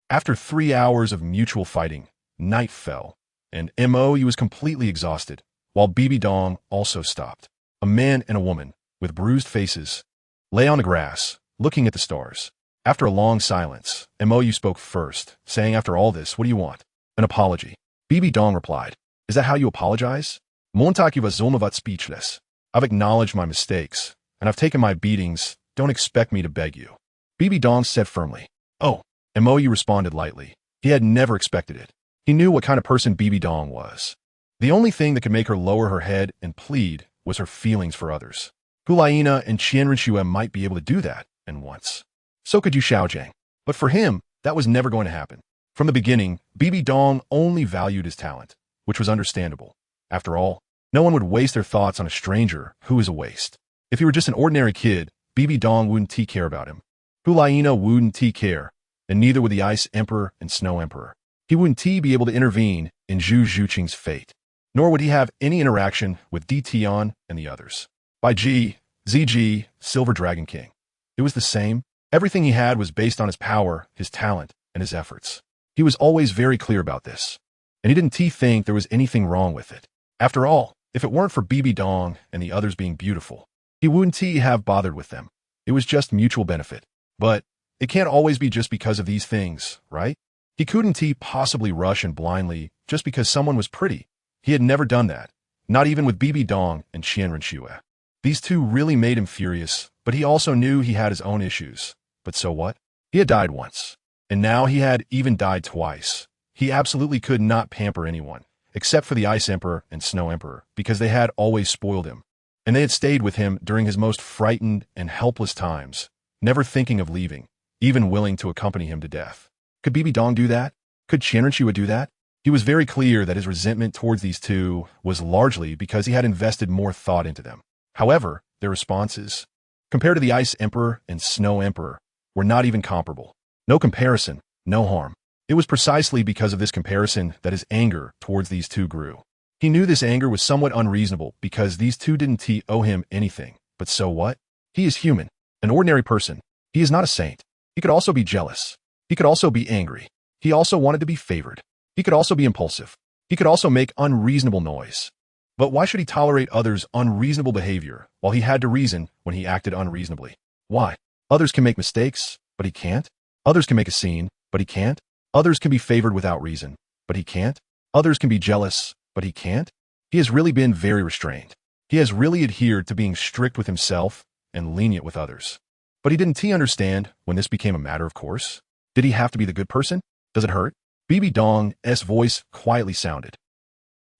After 3 hours of mutual fighting, night fell, and Mo was completely exhausted, while Bibi Dong also stopped. A man and a woman, with bruised faces, lay on the grass, looking at the stars. After a long silence, Mo spoke first, saying, "After all this, what do you want?" "An apology." Bibi Dong replied, "Is that how you apologize?" "Montaki was Zulmavat speechless. I've acknowledged my mistakes, and I've taken my beatings. Don't expect me to beg you." Bibi Dong said firmly. "Oh." Mo responded lightly. He had never expected it. He knew what kind of person Bibi Dong was. The only thing that could make her lower her head and plead was her feelings for others. Hulaina and Qianrenxue might be able to do that, and once. So could Yu Xiaojiang. But for him, that was never going to happen. From the beginning, Bibi Dong only valued his talent, which was understandable. After all, no one would waste their thoughts on a stranger who is a waste. If he were just an ordinary kid, Bibi Dong wouldn't care about him. Hulaina wouldn't care, and neither would the Ice Emperor and Snow Emperor. He wouldn't be able to intervene in Zhu Zhuqing's fate, nor would he have any interaction with Di Tian and the others. By ZG, Silver Dragon King. It was the same. Everything he had was based on his power, his talent, and his efforts. He was always very clear about this, and he didn't think there was anything wrong with it. After all, if it weren't for Bibi Dong and the others being beautiful, he wouldn't have bothered with them. It was just mutual benefit. But it can't always be just because of these things, right? He couldn't possibly rush and blindly just because someone was pretty. He had never done that, not even with Bibi Dong and Qianrenxue. These two really made him furious, but he also knew he had his own issues. But so what? He had died once, and now he had even died twice. He absolutely could not pamper anyone, except for the Ice Emperor and Snow Emperor, because they had always spoiled him, and they had stayed with him during his most frightened and helpless times, never thinking of leaving, even willing to accompany him to death. Could Bibi Dong do that? Could Qianrenxue do that? He was very clear that his resentment towards these two was largely because he had invested more thought into them. However, their responses, compared to the Ice Emperor and Snow Emperor, were not even comparable. No comparison, no harm. It was precisely because of this comparison that his anger towards these two grew. He knew this anger was somewhat unreasonable because these two didn't owe him anything. But so what? He is human, an ordinary person. He is not a saint. He could also be jealous. He could also be angry. He also wanted to be favored. He could also be impulsive. He could also make unreasonable noise. But why should he tolerate others' unreasonable behavior while he had to reason when he acted unreasonably? Why? Others can make mistakes, but he can't. Others can make a scene, but he can't. Others can be favored without reason, but he can't. Others can be jealous, but he can't. He has really been very restrained. He has really adhered to being strict with himself and lenient with others. But he didn't understand when this became a matter of course. Did he have to be the good person? Does it hurt? Bibi Dong's voice quietly sounded.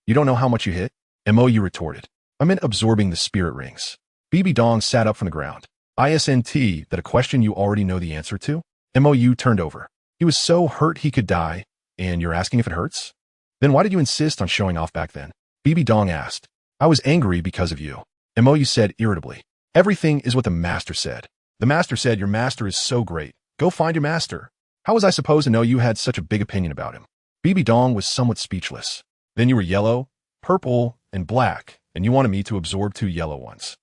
"You don't know how much you hit?" Mo retorted. "I meant absorbing the spirit rings." Bibi Dong sat up from the ground. "Isn't that a question you already know the answer to?" Mo turned over. He was so hurt he could die, and you're asking if it hurts? Then why did you insist on showing off back then? Bibi Dong asked. "I was angry because of you." Mo said irritably. "Everything is what the master said. The master said your master is so great. Go find your master. How was I supposed to know you had such a big opinion about him?" Bibi Dong was somewhat speechless. "Then you were yellow, purple, and black, and you wanted me to absorb 2 yellow ones.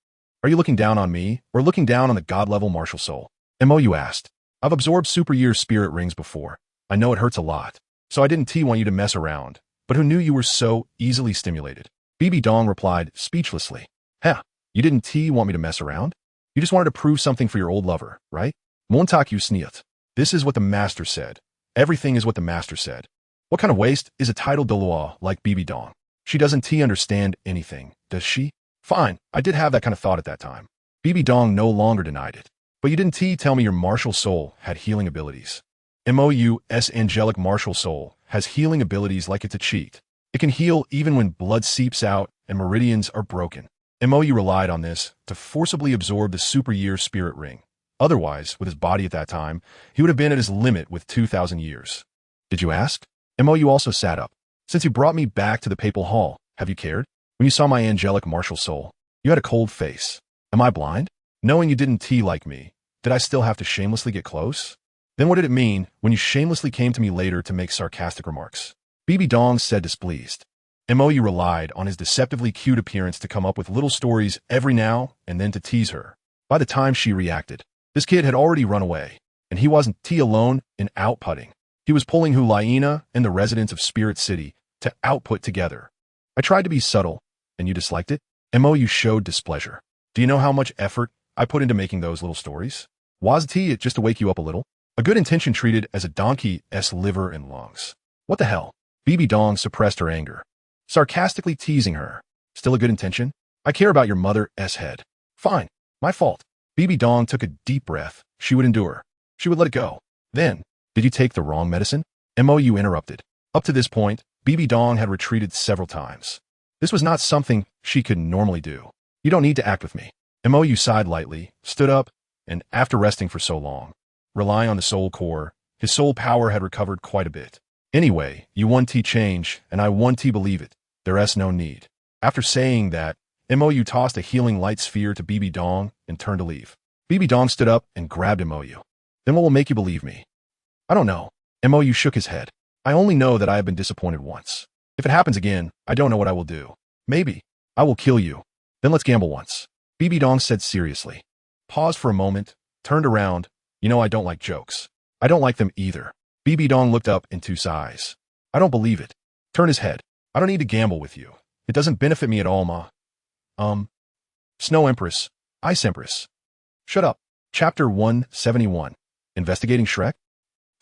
Are you looking down on me, or looking down on the god-level martial soul?" Mo asked. "I've absorbed super year spirit rings before. I know it hurts a lot, so I didn't want you to mess around, but who knew you were so easily stimulated?" Bibi Dong replied speechlessly. "Huh, you didn't want me to mess around? You just wanted to prove something for your old lover, right? Montak you sneet. This is what the master said. Everything is what the master said. What kind of waste is a titled Douluo like Bibi Dong? She doesn't understand anything, does she? Fine, I did have that kind of thought at that time." Bibi Dong no longer denied it. "But you didn't tell me your martial soul had healing abilities." Mo's angelic martial soul has healing abilities like it's a cheat. It can heal even when blood seeps out and meridians are broken. Mo relied on this to forcibly absorb the super year spirit ring. Otherwise, with his body at that time, he would have been at his limit with 2,000 years. "Did you ask?" Mo also sat up. "Since you brought me back to the papal hall, have you cared? When you saw my angelic martial soul, you had a cold face. Am I blind? Knowing you didn't like me, did I still have to shamelessly get close? Then what did it mean when you shamelessly came to me later to make sarcastic remarks?" Bibi Dong said displeased. MOU relied on his deceptively cute appearance to come up with little stories every now and then to tease her. By the time she reacted, this kid had already run away, and he wasn't alone in outputting. He was pulling Hulaina and the residents of Spirit City to output together. I tried to be subtle, and you disliked it? MOU showed displeasure. Do you know how much effort I put into making those little stories? Was it just to wake you up a little? A good intention treated as a donkey's liver and lungs. What the hell? BB Dong suppressed her anger, sarcastically teasing her. Still a good intention? I care about your mother's head. Fine. My fault. BB Dong took a deep breath. She would endure. She would let it go. Then, did you take the wrong medicine? MOU interrupted. Up to this point, BB Dong had retreated several times. This was not something she could normally do. You don't need to act with me. MOU sighed lightly, stood up, and after resting for so long, relying on the soul core, his soul power had recovered quite a bit. Anyway, you 1T change, and I 1T believe it. There's no need. After saying that, MOU tossed a healing light sphere to BB Dong and turned to leave. BB Dong stood up and grabbed MOU. Then what will make you believe me? I don't know. MOU shook his head. I only know that I have been disappointed once. If it happens again, I don't know what I will do. Maybe I will kill you. Then let's gamble once. BB Dong said seriously. Paused for a moment, turned around. You know I don't like jokes. I don't like them either. BB Dong looked up into his eyes. I don't believe it. Turn his head. I don't need to gamble with you. It doesn't benefit me at all, ma. Snow Empress, Ice Empress. Shut up. Chapter 171. Investigating Shrek?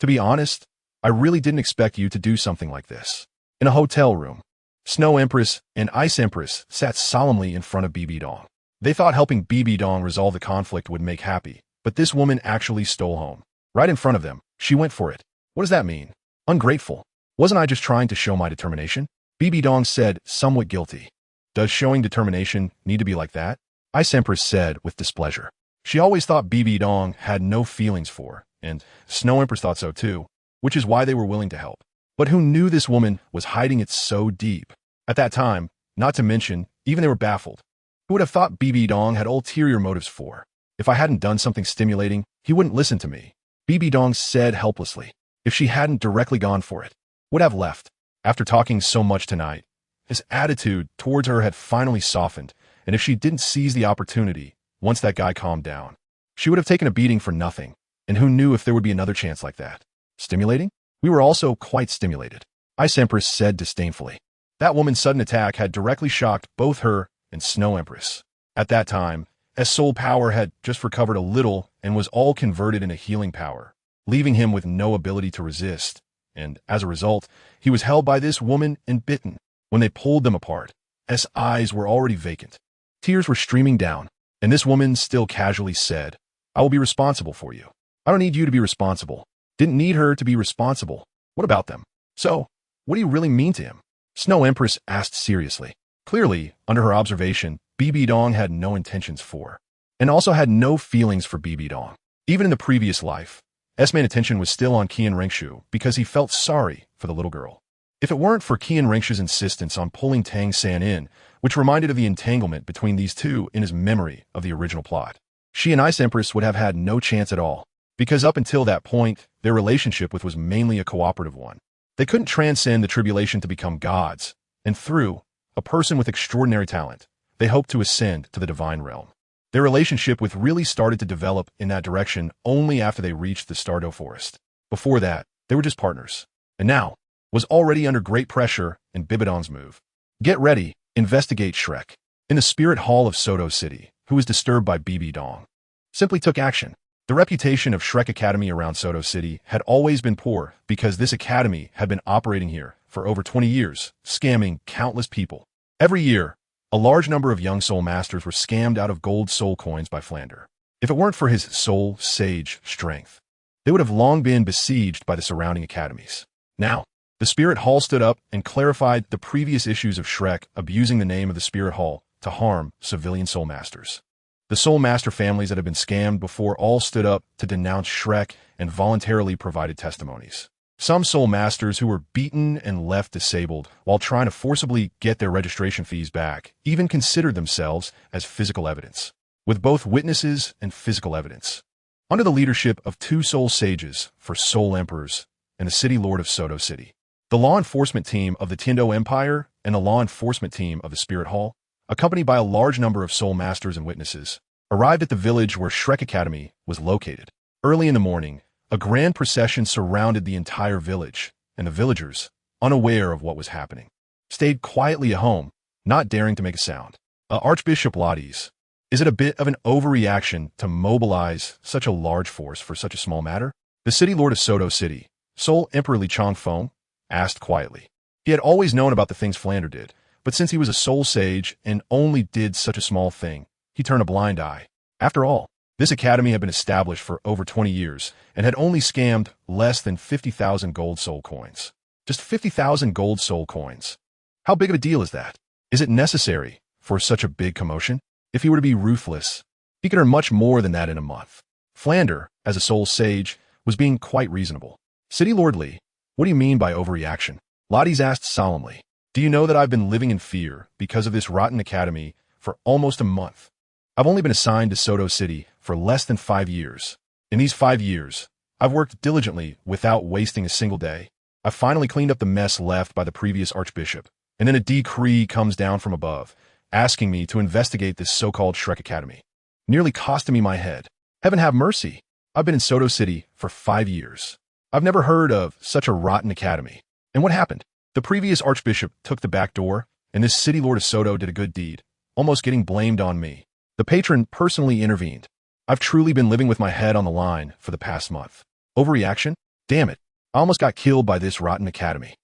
To be honest, I really didn't expect you to do something like this. In a hotel room, Snow Empress and Ice Empress sat solemnly in front of BB Dong. They thought helping BB Dong resolve the conflict would make happy, but this woman actually stole home. Right in front of them, she went for it. What does that mean? Ungrateful. Wasn't I just trying to show my determination? BB Dong said, somewhat guilty. Does showing determination need to be like that? Ice Empress said with displeasure. She always thought BB Dong had no feelings for, and Snow Empress thought so too, which is why they were willing to help. But who knew this woman was hiding it so deep? At that time, not to mention, even they were baffled. Who would have thought BB Dong had ulterior motives for? If I hadn't done something stimulating, he wouldn't listen to me. BB Dong said helplessly. If she hadn't directly gone for it, would have left. After talking so much tonight, his attitude towards her had finally softened, and if she didn't seize the opportunity, once that guy calmed down, she would have taken a beating for nothing, and who knew if there would be another chance like that. Stimulating? We were also quite stimulated. Ice Empress said disdainfully. That woman's sudden attack had directly shocked both her and Snow Empress. At that time, as soul power had just recovered a little and was all converted into healing power, leaving him with no ability to resist, and as a result, he was held by this woman and bitten. When they pulled them apart, S eyes were already vacant. Tears were streaming down, and this woman still casually said, I will be responsible for you. I don't need you to be responsible. Didn't need her to be responsible. What about them? So, what do you really mean to him? Snow Empress asked seriously. Clearly, under her observation, BB Dong had no intentions for, and also had no feelings for BB Dong. Even in the previous life, S main attention was still on Qian Rengshu because he felt sorry for the little girl. If it weren't for Qian Rengshu's insistence on pulling Tang San in, which reminded of the entanglement between these two in his memory of the original plot, she and Ice Empress would have had no chance at all, because up until that point, their relationship was mainly a cooperative one. They couldn't transcend the tribulation to become gods, and through a person with extraordinary talent, they hoped to ascend to the divine realm. Their relationship really started to develop in that direction only after they reached the Stardew Forest. Before that, they were just partners. And now, was already under great pressure in Bibidong's move. Get ready, investigate Shrek. In the spirit hall of Soto City, who was disturbed by BB Dong, simply took action. The reputation of Shrek Academy around Soto City had always been poor because this academy had been operating here for over 20 years, scamming countless people. Every year, a large number of young soul masters were scammed out of gold soul coins by Flander. If it weren't for his soul sage strength, they would have long been besieged by the surrounding academies. Now, the Spirit Hall stood up and clarified the previous issues of Shrek abusing the name of the Spirit Hall to harm civilian soul masters. The soul master families that had been scammed before all stood up to denounce Shrek and voluntarily provided testimonies. Some soul masters who were beaten and left disabled while trying to forcibly get their registration fees back even considered themselves as physical evidence, with both witnesses and physical evidence. Under the leadership of two soul sages for soul emperors and the city lord of Soto City, the law enforcement team of the Tindo Empire and the law enforcement team of the Spirit Hall, accompanied by a large number of soul masters and witnesses, arrived at the village where Shrek Academy was located. Early in the morning, a grand procession surrounded the entire village, and the villagers, unaware of what was happening, stayed quietly at home, not daring to make a sound. Archbishop Lades, is it a bit of an overreaction to mobilize such a large force for such a small matter? The city lord of Soto City, Soul Emperor Li Changfeng, asked quietly. He had always known about the things Flander did, but since he was a soul sage and only did such a small thing, he turned a blind eye. After all, this academy had been established for over 20 years and had only scammed less than 50,000 gold soul coins. Just 50,000 gold soul coins. How big of a deal is that? Is it necessary for such a big commotion? If he were to be ruthless, he could earn much more than that in a month. Flander, as a soul sage, was being quite reasonable. City Lord Li, what do you mean by overreaction? Lades asked solemnly. Do you know that I've been living in fear because of this rotten academy for almost a month? I've only been assigned to Soto City for less than 5 years. In these 5 years, I've worked diligently without wasting a single day. I've finally cleaned up the mess left by the previous archbishop, and then a decree comes down from above, asking me to investigate this so-called Shrek Academy, nearly costing me my head. Heaven have mercy. I've been in Soto City for 5 years. I've never heard of such a rotten academy. And what happened? The previous archbishop took the back door, and this city lord of Soto did a good deed, almost getting blamed on me. The patron personally intervened. I've truly been living with my head on the line for the past month. Overreaction? Damn it. I almost got killed by this rotten academy.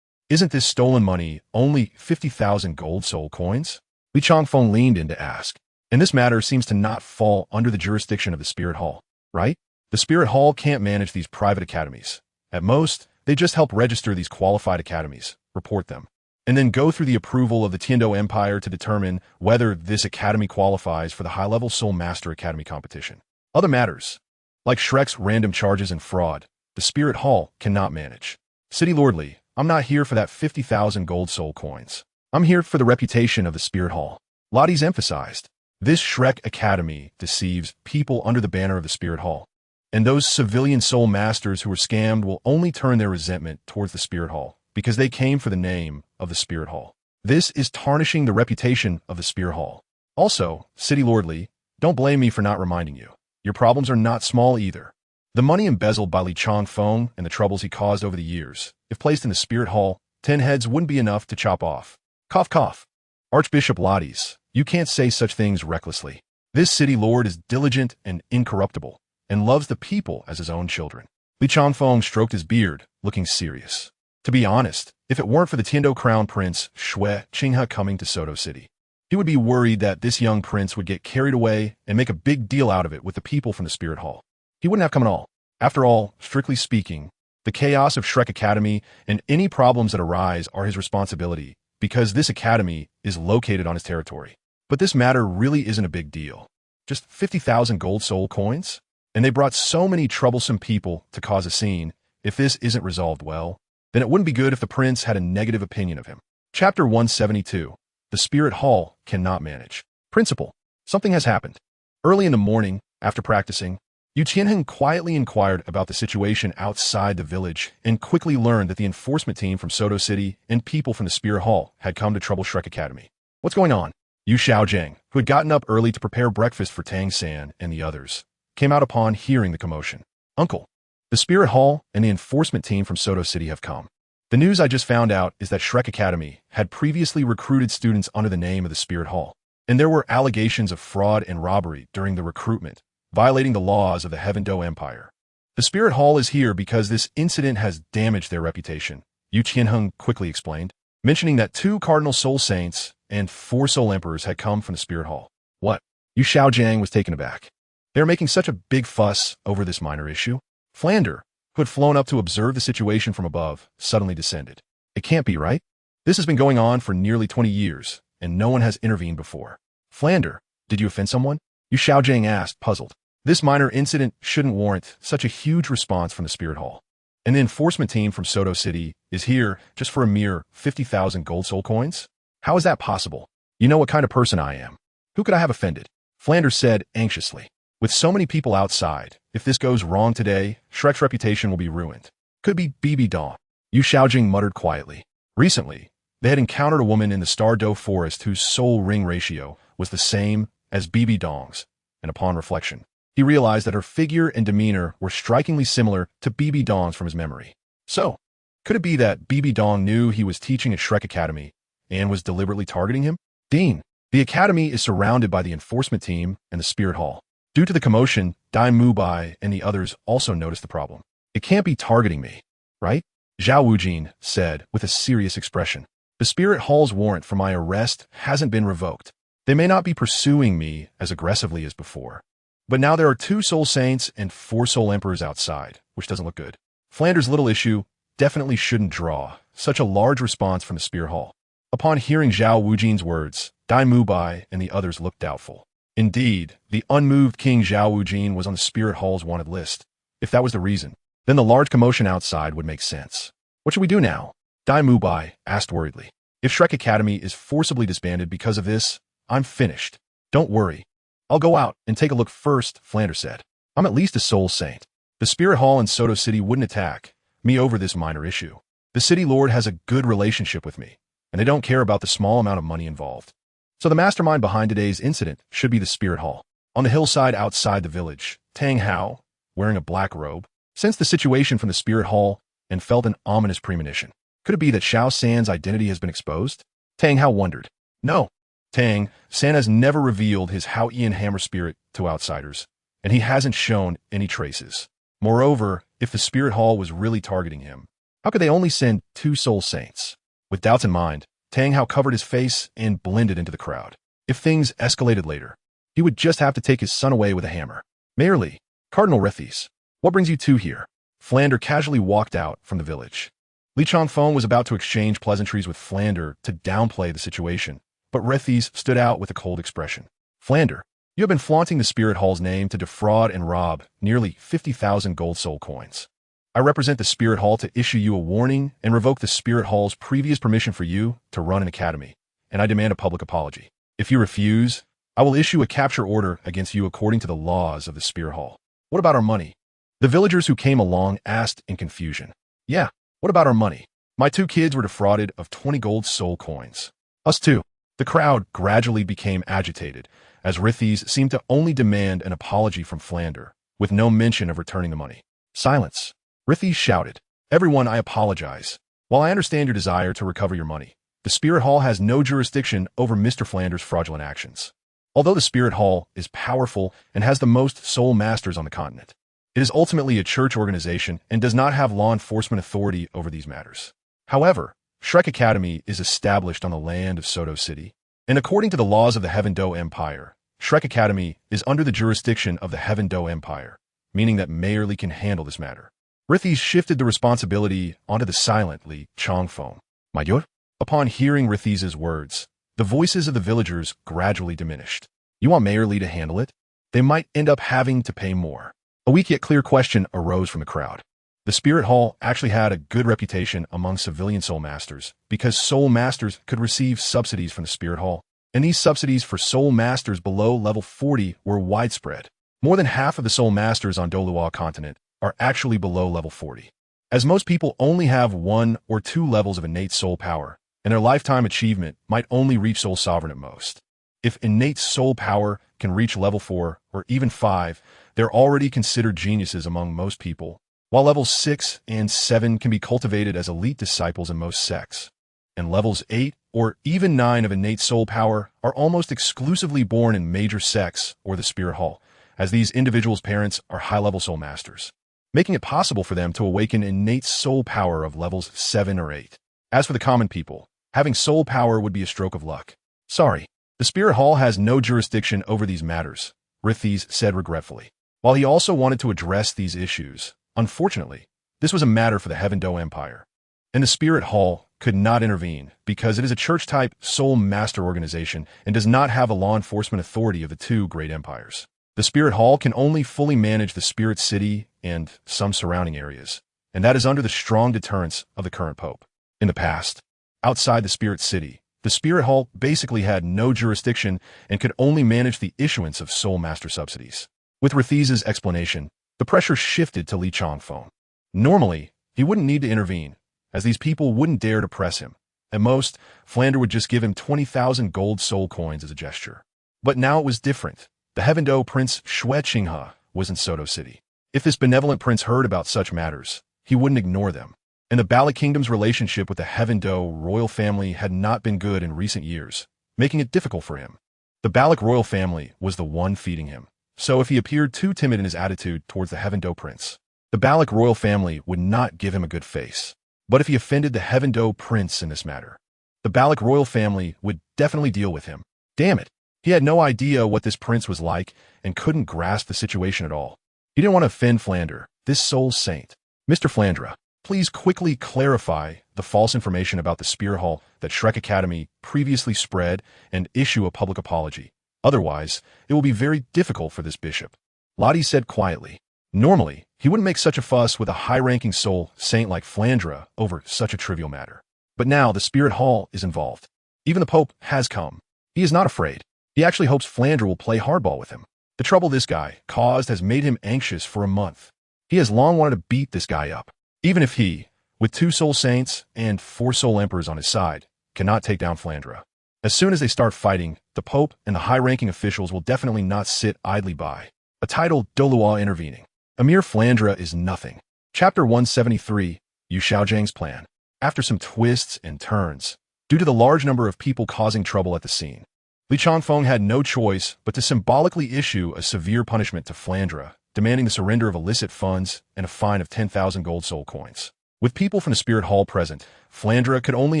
Isn't this stolen money only 50,000 gold soul coins? Li Changfeng leaned in to ask. And this matter seems to not fall under the jurisdiction of the Spirit Hall, right? The Spirit Hall can't manage these private academies. At most, they just help register these qualified academies, report them, and then go through the approval of the Tiando Empire to determine whether this academy qualifies for the high-level Soul Master Academy competition. Other matters, like Shrek's random charges and fraud, the Spirit Hall cannot manage. City Lord Li, I'm not here for that 50,000 gold soul coins. I'm here for the reputation of the Spirit Hall. Lades emphasized, this Shrek Academy deceives people under the banner of the Spirit Hall, and those civilian soul masters who were scammed will only turn their resentment towards the Spirit Hall because they came for the name of the Spirit Hall. This is tarnishing the reputation of the Spirit Hall. Also, City Lord Li, don't blame me for not reminding you. Your problems are not small either. The money embezzled by Li Changfeng and the troubles he caused over the years, if placed in the Spirit Hall, 10 heads wouldn't be enough to chop off. Cough, cough. Archbishop Lades, you can't say such things recklessly. This city lord is diligent and incorruptible, and loves the people as his own children. Li Changfeng stroked his beard, looking serious. To be honest, if it weren't for the Tiando Crown Prince Shui Qinghe coming to Soto City, he would be worried that this young prince would get carried away and make a big deal out of it with the people from the Spirit Hall. He wouldn't have come at all. After all, strictly speaking, the chaos of Shrek Academy and any problems that arise are his responsibility, because this academy is located on his territory. But this matter really isn't a big deal. Just 50,000 gold soul coins? And they brought so many troublesome people to cause a scene. If this isn't resolved well, then it wouldn't be good if the prince had a negative opinion of him. Chapter 172. The Spirit Hall cannot manage. Principal, something has happened. Early in the morning, after practicing, Yu Qianheng quietly inquired about the situation outside the village and quickly learned that the enforcement team from Soto City and people from the Spirit Hall had come to trouble Shrek Academy. What's going on? Yu Xiaojiang, who had gotten up early to prepare breakfast for Tang San and the others, came out upon hearing the commotion. Uncle, the Spirit Hall and the enforcement team from Soto City have come. The news I just found out is that Shrek Academy had previously recruited students under the name of the Spirit Hall, and there were allegations of fraud and robbery during the recruitment, violating the laws of the Heaven Do Empire. The Spirit Hall is here because this incident has damaged their reputation, Yu Qianheng quickly explained, mentioning that 2 cardinal soul saints and 4 soul emperors had come from the Spirit Hall. What? Yu Xiaojiang was taken aback. They are making such a big fuss over this minor issue. Flander, who had flown up to observe the situation from above, suddenly descended. It can't be right. This has been going on for nearly 20 years, and no one has intervened before. Flander, did you offend someone? Yu Xiaojiang asked, puzzled. This minor incident shouldn't warrant such a huge response from the Spirit Hall. And the enforcement team from Soto City is here just for a mere 50,000 gold soul coins? How is that possible? You know what kind of person I am. Who could I have offended? Flander said anxiously. With so many people outside, if this goes wrong today, Shrek's reputation will be ruined. Could be BB Dawn. Yu Xiaojing muttered quietly. Recently, They had encountered a woman in the Star Do forest whose soul ring ratio was the same as Bibi Dong's, and upon reflection, he realized that her figure and demeanor were strikingly similar to Bibi Dong's from his memory. So, could it be that Bibi Dong knew he was teaching at Shrek Academy and was deliberately targeting him? Dean, the academy is surrounded by the enforcement team and the spirit hall. Due to the commotion, Dai Mubai and the others also noticed the problem. It can't be targeting me, right? Zhao Wujin said with a serious expression. The spirit hall's warrant for my arrest hasn't been revoked. They may not be pursuing me as aggressively as before. But now there are 2 soul saints and 4 soul emperors outside, which doesn't look good. Flanders' little issue definitely shouldn't draw such a large response from the spirit hall. Upon hearing Zhao Wujin's words, Dai Mubai and the others looked doubtful. Indeed, the unmoved King Zhao Wujin was on the spirit hall's wanted list. If that was the reason, then the large commotion outside would make sense. What should we do now? Dai Mubai asked worriedly. If Shrek Academy is forcibly disbanded because of this, I'm finished. Don't worry. I'll go out and take a look first, Flanders said. I'm at least a soul saint. The spirit hall in Soto City wouldn't attack me over this minor issue. The city lord has a good relationship with me, and they don't care about the small amount of money involved. So the mastermind behind today's incident should be the spirit hall. On the hillside outside the village, Tang Hao, wearing a black robe, sensed the situation from the spirit hall and felt an ominous premonition. Could it be that Xiao San's identity has been exposed? Tang Hao wondered. No. Tang San has never revealed his Hao Ian hammer spirit to outsiders, and he hasn't shown any traces. Moreover, if the spirit hall was really targeting him, how could they only send 2 soul saints? With doubts in mind, Tang Hao covered his face and blended into the crowd. If things escalated later, he would just have to take his son away with a hammer. Mayor Li, Cardinal Rethis, what brings you 2 here? Flander casually walked out from the village. Li Changfeng was about to exchange pleasantries with Flander to downplay the situation, but Rethis stood out with a cold expression. Flander, you have been flaunting the Spirit Hall's name to defraud and rob nearly 50,000 gold soul coins. I represent the Spirit Hall to issue you a warning and revoke the Spirit Hall's previous permission for you to run an academy, and I demand a public apology. If you refuse, I will issue a capture order against you according to the laws of the Spirit Hall. What about our money? The villagers who came along asked in confusion. Yeah, what about our money? My 2 kids were defrauded of 20 gold soul coins. Us too. The crowd gradually became agitated, as Rithis seemed to only demand an apology from Flander, with no mention of returning the money. Silence. Rithis shouted. Everyone, I apologize. While I understand your desire to recover your money, the Spirit Hall has no jurisdiction over Mr. Flander's fraudulent actions. Although the Spirit Hall is powerful and has the most soul masters on the continent, it is ultimately a church organization and does not have law enforcement authority over these matters. However, Shrek Academy is established on the land of Soto City, and according to the laws of the Heaven Do Empire, Shrek Academy is under the jurisdiction of the Heaven Do Empire, meaning that Mayor Li can handle this matter. Rithis shifted the responsibility onto the silent Li Changfeng. Mayor? Upon hearing Rithis' words, the voices of the villagers gradually diminished. You want Mayor Li to handle it? They might end up having to pay more. A weak yet clear question arose from the crowd. The Spirit Hall actually had a good reputation among civilian soul masters because soul masters could receive subsidies from the Spirit Hall, and these subsidies for soul masters below level 40 were widespread. More than half of the soul masters on Douluo Continent are actually below level 40. As most people only have 1 or 2 levels of innate soul power, and their lifetime achievement might only reach soul sovereign at most. If innate soul power can reach level 4 or even 5, they're already considered geniuses among most people, while levels 6 and 7 can be cultivated as elite disciples in most sects, and levels 8 or even 9 of innate soul power are almost exclusively born in major sects or the Spirit Hall, as these individuals' parents are high-level soul masters, making it possible for them to awaken innate soul power of levels 7 or 8. As for the common people, having soul power would be a stroke of luck. Sorry, the Spirit Hall has no jurisdiction over these matters, Rithis said regretfully. While he also wanted to address these issues, unfortunately, this was a matter for the Heaven Do Empire, and the Spirit Hall could not intervene because it is a church-type soul master organization and does not have a law enforcement authority of the 2 great empires. The Spirit Hall can only fully manage the Spirit City and some surrounding areas, and that is under the strong deterrence of the current Pope. In the past, outside the Spirit City, the Spirit Hall basically had no jurisdiction and could only manage the issuance of soul master subsidies. With Rithis' explanation, the pressure shifted to Li Changfeng. Normally, he wouldn't need to intervene, as these people wouldn't dare to press him, At most, Flandre would just give him 20,000 gold soul coins as a gesture. But now it was different. The Heaven Do Prince Xue Qinghe was in Soto City. If this benevolent prince heard about such matters, he wouldn't ignore them. And the Bala Kingdom's relationship with the Heaven Do royal family had not been good in recent years, making it difficult for him. The Balak royal family was the one feeding him. So if he appeared too timid in his attitude towards the Heaven Do prince, the Balak royal family would not give him a good face. But if he offended the Heaven Do prince in this matter, the Balak royal family would definitely deal with him. Damn it. He had no idea what this prince was like and couldn't grasp the situation at all. He didn't want to offend Flandre, this soul saint. Mr. Flandre, please quickly clarify the false information about the Spirit Hall that Shrek Academy previously spread and issue a public apology. Otherwise, it will be very difficult for this bishop. Lottie said quietly. Normally, he wouldn't make such a fuss with a high-ranking soul saint like Flandre over such a trivial matter. But now the Spirit Hall is involved. Even the Pope has come. He is not afraid. He actually hopes Flandre will play hardball with him. The trouble this guy caused has made him anxious for a month. He has long wanted to beat this guy up. Even if he, with 2 soul saints and 4 soul emperors on his side, cannot take down Flandre. As soon as they start fighting, the Pope and the high-ranking officials will definitely not sit idly by. A title Douluo intervening. Emir Flandre is nothing. Chapter 173, Yu Xiaozhang's plan. After some twists and turns, due to the large number of people causing trouble at the scene, Li Changfeng had no choice but to symbolically issue a severe punishment to Flandre, demanding the surrender of illicit funds and a fine of 10,000 gold soul coins. With people from the Spirit Hall present, Flandre could only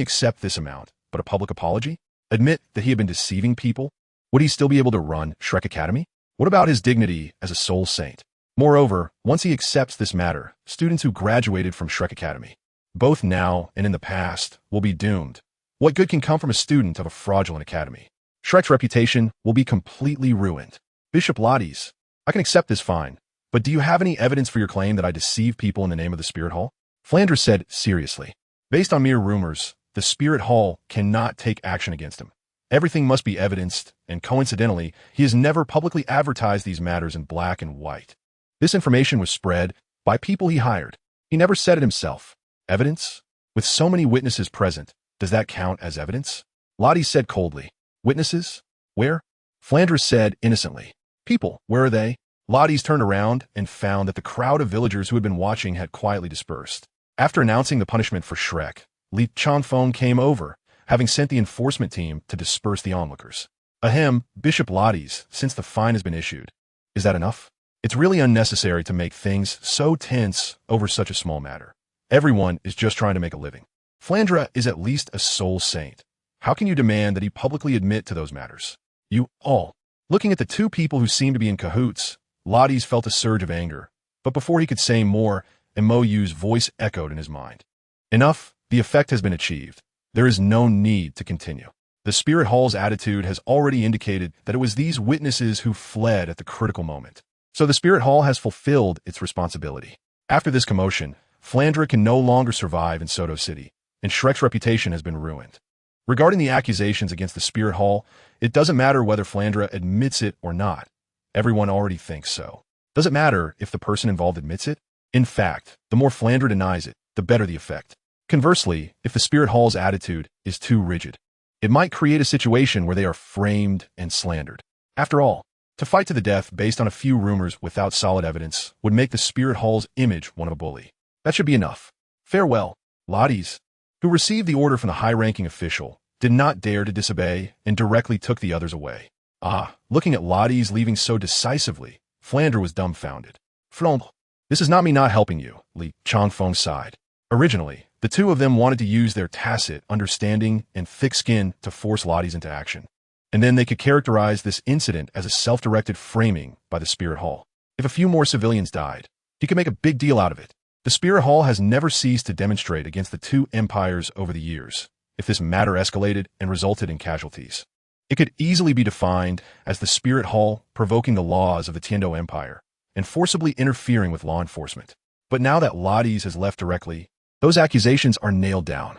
accept this amount, but a public apology? Admit that he had been deceiving people? Would he still be able to run Shrek Academy? What about his dignity as a soul saint? Moreover, once he accepts this matter, students who graduated from Shrek Academy, both now and in the past, will be doomed. What good can come from a student of a fraudulent academy? Shrek's reputation will be completely ruined. Bishop Lotties, I can accept this fine, but do you have any evidence for your claim that I deceive people in the name of the Spirit Hall? Flandre said seriously. Based on mere rumors, the Spirit Hall cannot take action against him. Everything must be evidenced, and coincidentally, he has never publicly advertised these matters in black and white. This information was spread by people he hired. He never said it himself. Evidence? With so many witnesses present, does that count as evidence? Lottie said coldly. Witnesses? Where? Flandre said innocently. People, where are they? Lotties turned around and found that the crowd of villagers who had been watching had quietly dispersed. After announcing the punishment for Shrek, Li Changfeng came over, having sent the enforcement team to disperse the onlookers. Ahem, Bishop Lotties, since the fine has been issued. Is that enough? It's really unnecessary to make things so tense over such a small matter. Everyone is just trying to make a living. Flandre is at least a soul saint. How can you demand that he publicly admit to those matters? You all. Looking at the 2 people who seemed to be in cahoots, Lotties felt a surge of anger. But before he could say more, Mo Yu's voice echoed in his mind. Enough, the effect has been achieved. There is no need to continue. The Spirit Hall's attitude has already indicated that it was these witnesses who fled at the critical moment. So the Spirit Hall has fulfilled its responsibility. After this commotion, Flandre can no longer survive in Soto City, and Shrek's reputation has been ruined. Regarding the accusations against the Spirit Hall, it doesn't matter whether Flandre admits it or not. Everyone already thinks so. Does it matter if the person involved admits it? In fact, the more Flandre denies it, the better the effect. Conversely, if the Spirit Hall's attitude is too rigid, it might create a situation where they are framed and slandered. After all, to fight to the death based on a few rumors without solid evidence would make the Spirit Hall's image one of a bully. That should be enough. Farewell, Lotties, who received the order from the high-ranking official, did not dare to disobey and directly took the others away. Looking at Lotties leaving so decisively, Flandre was dumbfounded. Flandre, this is not me not helping you, Li Changfeng sighed. Originally, the 2 of them wanted to use their tacit understanding and thick skin to force Lotties into action. And then they could characterize this incident as a self-directed framing by the Spirit Hall. If a few more civilians died, he could make a big deal out of it. The Spirit Hall has never ceased to demonstrate against the 2 empires over the years. If this matter escalated and resulted in casualties, it could easily be defined as the Spirit Hall provoking the laws of the Tiando Empire and forcibly interfering with law enforcement. But now that Lotties has left directly, those accusations are nailed down.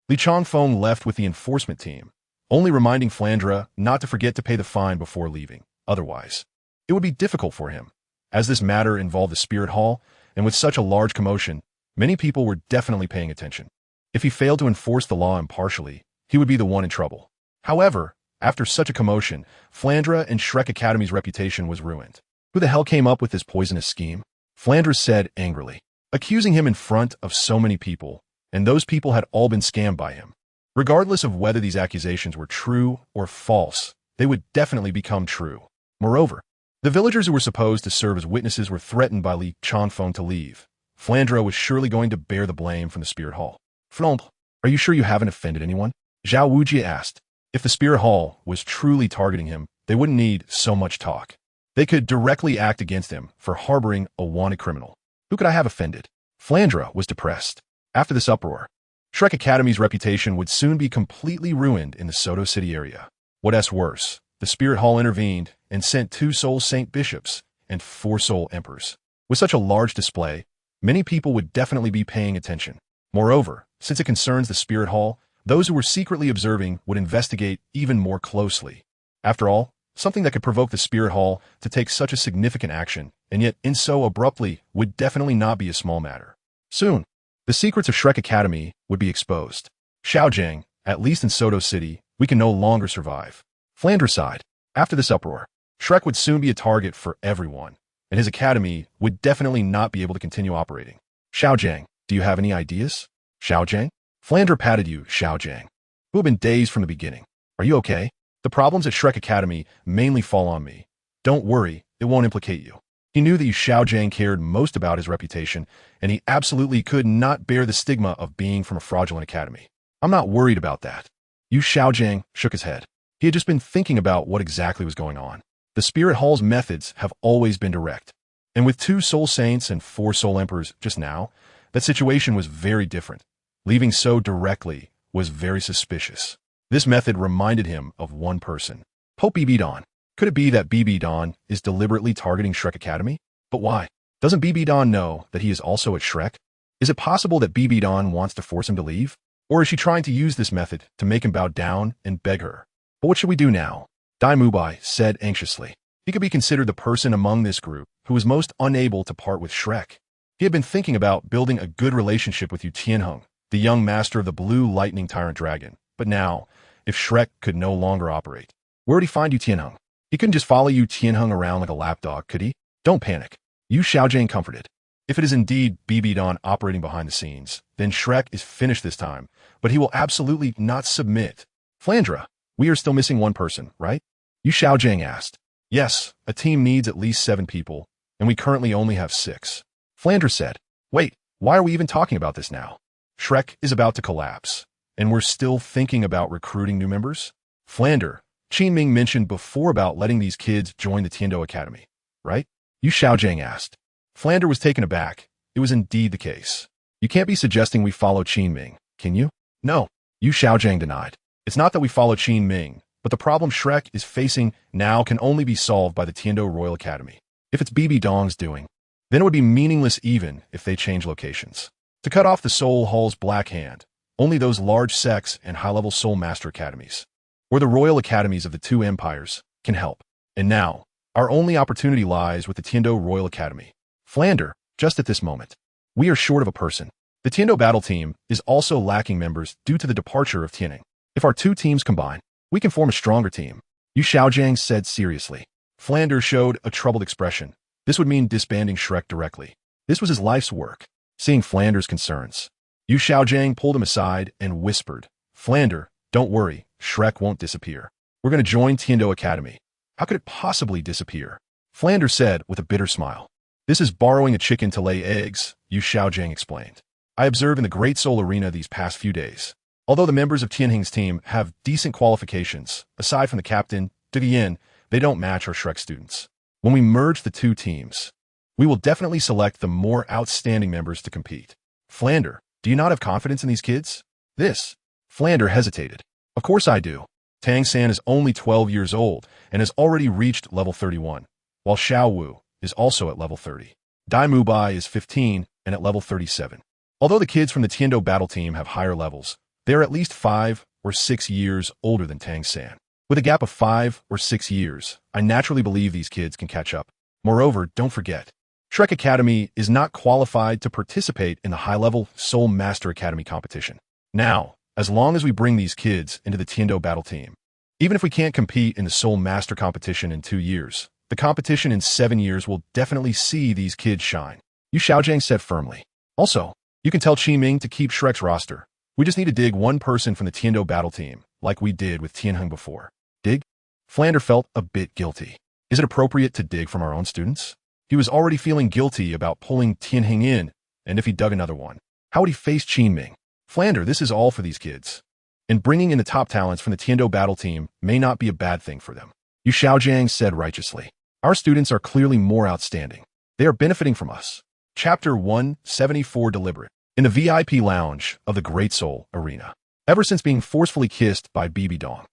Li Changfeng left with the enforcement team, only reminding Flandre not to forget to pay the fine before leaving. Otherwise, it would be difficult for him. As this matter involved the Spirit Hall, and with such a large commotion, many people were definitely paying attention. If he failed to enforce the law impartially, he would be the one in trouble. However, after such a commotion, Flandre and Shrek Academy's reputation was ruined. Who the hell came up with this poisonous scheme? Flandre said angrily, accusing him in front of so many people, and those people had all been scammed by him. Regardless of whether these accusations were true or false, they would definitely become true. Moreover, the villagers who were supposed to serve as witnesses were threatened by Li Chanfeng to leave. Flandre was surely going to bear the blame from the Spirit Hall. Flomp, are you sure you haven't offended anyone? Zhao Wujie asked. If the Spirit Hall was truly targeting him, they wouldn't need so much talk. They could directly act against him for harboring a wanted criminal. Who could I have offended? Flandre was depressed. After this uproar, Shrek Academy's reputation would soon be completely ruined in the Soto City area. What's worse, the Spirit Hall intervened and sent 2 Soul Saint bishops and 4 Soul Emperors. With such a large display, many people would definitely be paying attention. Moreover, since it concerns the Spirit Hall, those who were secretly observing would investigate even more closely. After all, something that could provoke the Spirit Hall to take such a significant action, and yet in so abruptly, would definitely not be a small matter. Soon, the secrets of Shrek Academy would be exposed. Xiaojiang, at least in Soto City, we can no longer survive. Flandre sighed. After this uproar, Shrek would soon be a target for everyone, and his academy would definitely not be able to continue operating. Xiaojiang, do you have any ideas? Xiaojiang? Flandre patted you, Xiaojiang, who have been dazed from the beginning. Are you okay? The problems at Shrek Academy mainly fall on me. Don't worry, it won't implicate you. He knew that Yu Xiaojiang cared most about his reputation, and he absolutely could not bear the stigma of being from a fraudulent academy. I'm not worried about that. Yu Xiaojiang shook his head. He had just been thinking about what exactly was going on. The Spirit Hall's methods have always been direct. And with 2 Soul Saints and 4 Soul Emperors just now, that situation was very different. Leaving so directly was very suspicious. This method reminded him of one person. Pope Bibidon. Could it be that Bibidon is deliberately targeting Shrek Academy? But why? Doesn't Bibidon know that he is also at Shrek? Is it possible that Bibidon wants to force him to leave? Or is she trying to use this method to make him bow down and beg her? But what should we do now? Dai Mubai said anxiously. He could be considered the person among this group who was most unable to part with Shrek. He had been thinking about building a good relationship with Yu Tianheng, the young master of the Blue Lightning Tyrant Dragon. But now, if Shrek could no longer operate, where would he find Yu Tianheng? He couldn't just follow Yu Tianheng around like a lapdog, could he? Don't panic. Yu Xiaojiang comforted. If it is indeed Bibidon operating behind the scenes, then Shrek is finished this time, but he will absolutely not submit. Flandre, we are still missing one person, right? Yu Xiaojiang asked. Yes, a team needs at least 7 people, and we currently only have 6. Flandre said. Wait, why are we even talking about this now? Shrek is about to collapse, and we're still thinking about recruiting new members? Flandre, Qinming mentioned before about letting these kids join the Tiando Academy, right? Yu Xiaojiang asked. Flandre was taken aback. It was indeed the case. You can't be suggesting we follow Qinming, can you? No, Yu Xiaojiang denied. It's not that we follow Qinming, but the problem Shrek is facing now can only be solved by the Tiando Royal Academy. If it's Bibidong's doing, then it would be meaningless even if they change locations. To cut off the Soul Hall's black hand, only those large sects and high-level Soul Master Academies, or the Royal Academies of the 2 empires, can help. And now, our only opportunity lies with the Tiando Royal Academy. Flandre, just at this moment, we are short of a person. The Tiando battle team is also lacking members due to the departure of Tianning. If our 2 teams combine, we can form a stronger team. Yu Xiaojiang said seriously. Flandre showed a troubled expression. This would mean disbanding Shrek directly. This was his life's work. Seeing Flandre's concerns, Yu Xiaojiang pulled him aside and whispered, Flandre, don't worry, Shrek won't disappear. We're going to join Tiando Academy. How could it possibly disappear? Flandre said with a bitter smile. This is borrowing a chicken to lay eggs, Yu Xiaojiang explained. I observed in the Great Soul Arena these past few days. Although the members of Tianheng's team have decent qualifications, aside from the captain, Yin, they don't match our Shrek students. When we merge the 2 teams, we will definitely select the more outstanding members to compete. Flandre, do you not have confidence in these kids? Flandre hesitated. Of course I do. Tang San is only 12 years old and has already reached level 31, while Xiao Wu is also at level 30. Dai Mubai is 15 and at level 37. Although the kids from the Tiando battle team have higher levels, they are at least 5 or 6 years older than Tang San. With a gap of 5 or 6 years, I naturally believe these kids can catch up. Moreover, don't forget, Shrek Academy is not qualified to participate in the high-level Soul Master Academy competition. Now, as long as we bring these kids into the Tiando battle team, even if we can't compete in the Soul Master competition in 2 years, the competition in 7 years will definitely see these kids shine. Yu Xiaojiang said firmly. Also, you can tell Qiming to keep Shrek's roster. We just need to dig one person from the Tiando battle team, like we did with Tianheng before. Dig? Flander felt a bit guilty. Is it appropriate to dig from our own students? He was already feeling guilty about pulling Tianheng in, and if he dug another one, how would he face Qiming? Flander, this is all for these kids. And bringing in the top talents from the Tiando battle team may not be a bad thing for them. Yu Xiaojiang said righteously. Our students are clearly more outstanding. They are benefiting from us. Chapter 174 Deliberate. In the VIP lounge of the Great Soul Arena. Ever since being forcefully kissed by Bibi Dong,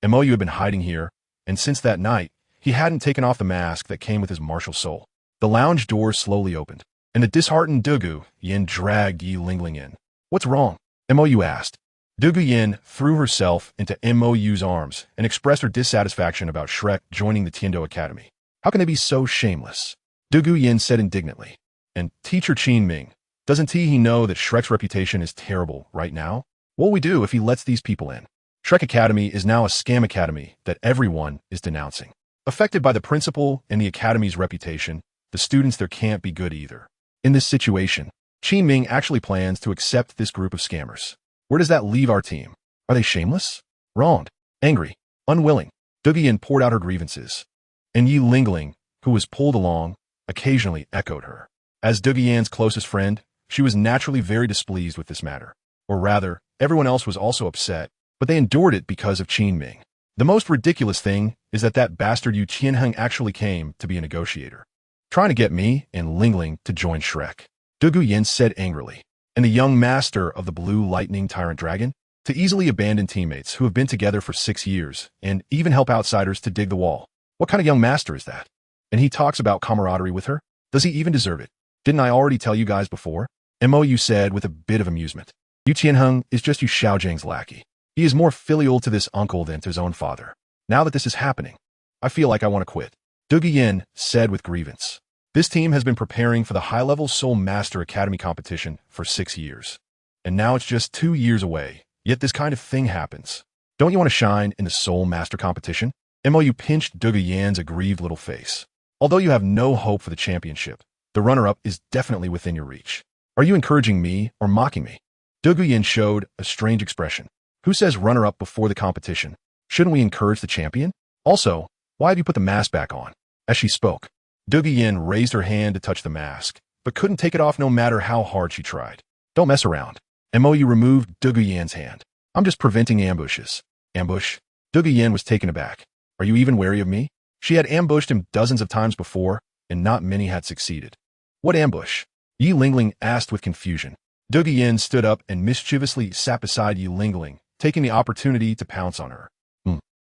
Mou had been hiding here, and since that night, he hadn't taken off the mask that came with his martial soul. The lounge door slowly opened, and the disheartened Dugu Yin dragged Yi Lingling in. What's wrong? Mou asked. Dugu Yin threw herself into Mou's arms and expressed her dissatisfaction about Shrek joining the Tiando Academy. How can they be so shameless? Dugu Yin said indignantly. And Teacher Qinming, doesn't he know that Shrek's reputation is terrible right now? What will we do if he lets these people in? Shrek Academy is now a scam academy that everyone is denouncing. Affected by the principal and the academy's reputation, the students there can't be good either. In this situation, Qinming actually plans to accept this group of scammers. Where does that leave our team? Are they shameless? Wronged, angry, unwilling? Dugu Yin poured out her grievances, and Yi Lingling, who was pulled along, occasionally echoed her. As Dugu Yin's closest friend, she was naturally very displeased with this matter. Or rather, everyone else was also upset, but they endured it because of Qinming. The most ridiculous thing is that bastard Yu Qianheng actually came to be a negotiator, trying to get me and Lingling to join Shrek. Dugu Yin said angrily. And the young master of the Blue Lightning Tyrant Dragon, to easily abandon teammates who have been together for 6 years and even help outsiders to dig the wall. What kind of young master is that? And he talks about camaraderie with her? Does he even deserve it? Didn't I already tell you guys before? Mou said with a bit of amusement. Yu Qianheng is just Yu Xiaojiang's lackey. He is more filial to this uncle than to his own father. Now that this is happening, I feel like I want to quit. Dugu Yin said with grievance. This team has been preparing for the high-level Soul Master Academy competition for 6 years. And now it's just 2 years away, yet this kind of thing happens. Don't you want to shine in the Soul Master competition? Mou pinched Dugu Yin's aggrieved little face. Although you have no hope for the championship, the runner-up is definitely within your reach. Are you encouraging me or mocking me? Dugu Yin showed a strange expression. Who says runner-up before the competition? Shouldn't we encourage the champion? Also, why have you put the mask back on? As she spoke, Dugu Yin raised her hand to touch the mask, but couldn't take it off no matter how hard she tried. Don't mess around. Mou removed Dugu Yin's hand. I'm just preventing ambushes. Ambush? Dugu Yin was taken aback. Are you even wary of me? She had ambushed him dozens of times before, and not many had succeeded. What ambush? Yi Lingling asked with confusion. Dugu Yin stood up and mischievously sat beside Yi Lingling, taking the opportunity to pounce on her.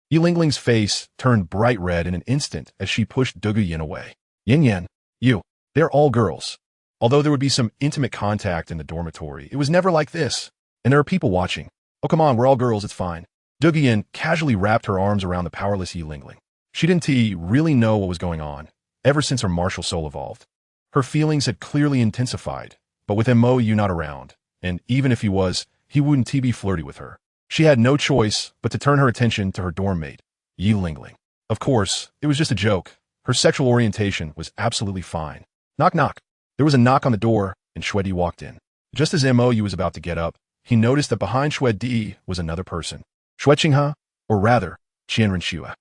Yi Lingling's face turned bright red in an instant as she pushed Dugu Yin away. Yin Yan, you, they're all girls. Although there would be some intimate contact in the dormitory, it was never like this. And there are people watching. Oh, come on, we're all girls, it's fine. Dugu Yin casually wrapped her arms around the powerless Yi Lingling. She didn't really know what was going on, ever since her martial soul evolved. Her feelings had clearly intensified, but with Mou not around, and even if he was, he wouldn't be flirty with her. She had no choice but to turn her attention to her dorm mate, Yi Lingling. Of course, it was just a joke. Her sexual orientation was absolutely fine. Knock knock. There was a knock on the door, and Shwedi walked in. Just as Mou was about to get up, he noticed that behind Shwedi was another person. Shue, or rather, Qianrenxue.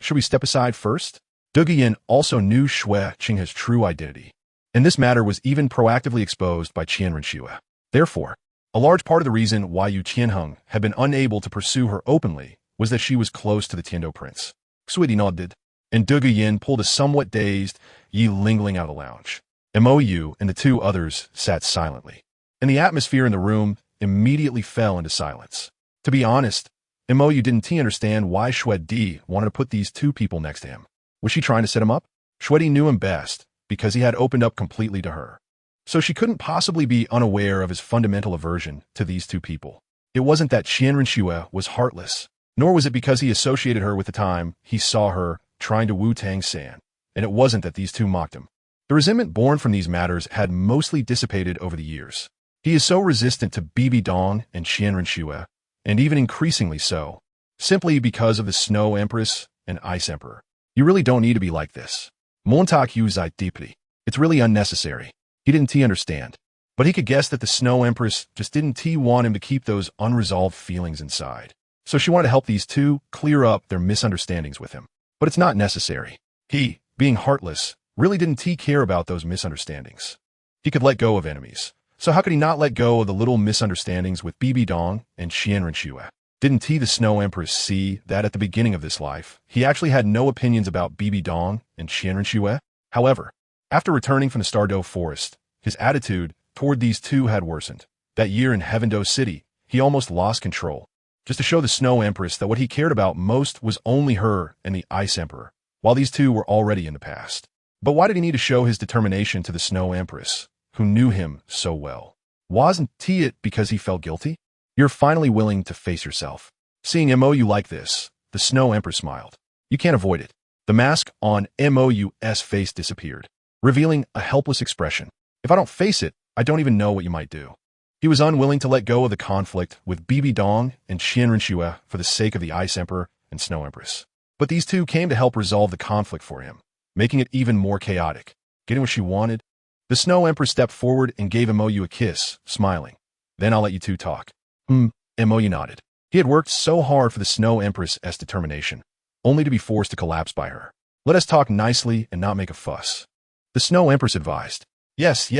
Should we step aside first? Dugu Yin also knew Shue-Qing's true identity, and this matter was even proactively exposed by Qianrenxue. Therefore, a large part of the reason why Yu Qianheng had been unable to pursue her openly was that she was close to the Tiando prince. Xudi nodded, and Dugu Yin pulled a somewhat dazed Yi Lingling out of the lounge. Mou and the 2 others sat silently, and the atmosphere in the room immediately fell into silence. To be honest, Mou didn't understand why Shwedi wanted to put these 2 people next to him. Was she trying to set him up? Shwedi knew him best, because he had opened up completely to her. So she couldn't possibly be unaware of his fundamental aversion to these 2 people. It wasn't that Qianrenxue was heartless, nor was it because he associated her with the time he saw her trying to woo Tang San, and it wasn't that these 2 mocked him. The resentment born from these matters had mostly dissipated over the years. He is so resistant to Bibi Dong and Qian Renxue, and even increasingly so, simply because of the Snow Empress and Ice Emperor. You really don't need to be like this. Montauk yu zai deeply. It's really unnecessary. He didn't understand. But he could guess that the Snow Empress just didn't want him to keep those unresolved feelings inside. So she wanted to help these two clear up their misunderstandings with him. But it's not necessary. He, being heartless, really didn't care about those misunderstandings. He could let go of enemies. So how could he not let go of the little misunderstandings with Bibi Dong and Qian Renxue? Didn't the Snow Empress see that at the beginning of this life, he actually had no opinions about Bibi Dong and Qian Renxue? However, after returning from the Stardo Forest, his attitude toward these two had worsened. That year in Heavendo City, he almost lost control, just to show the Snow Empress that what he cared about most was only her and the Ice Emperor, while these two were already in the past. But why did he need to show his determination to the Snow Empress, who knew him so well? Wasn't it because he felt guilty? You're finally willing to face yourself. Seeing MOU like this, the Snow Empress smiled. You can't avoid it. The mask on MOU's face disappeared, revealing a helpless expression. If I don't face it, I don't even know what you might do. He was unwilling to let go of the conflict with Bibi Dong and Qian Renxue for the sake of the Ice Emperor and Snow Empress. But these two came to help resolve the conflict for him, making it even more chaotic. Getting what she wanted? The Snow Empress stepped forward and gave MOU a kiss, smiling. Then I'll let you two talk. MOU nodded. He had worked so hard for the Snow Empress's determination, only to be forced to collapse by her. Let us talk nicely and not make a fuss. The Snow Empress advised. Yes.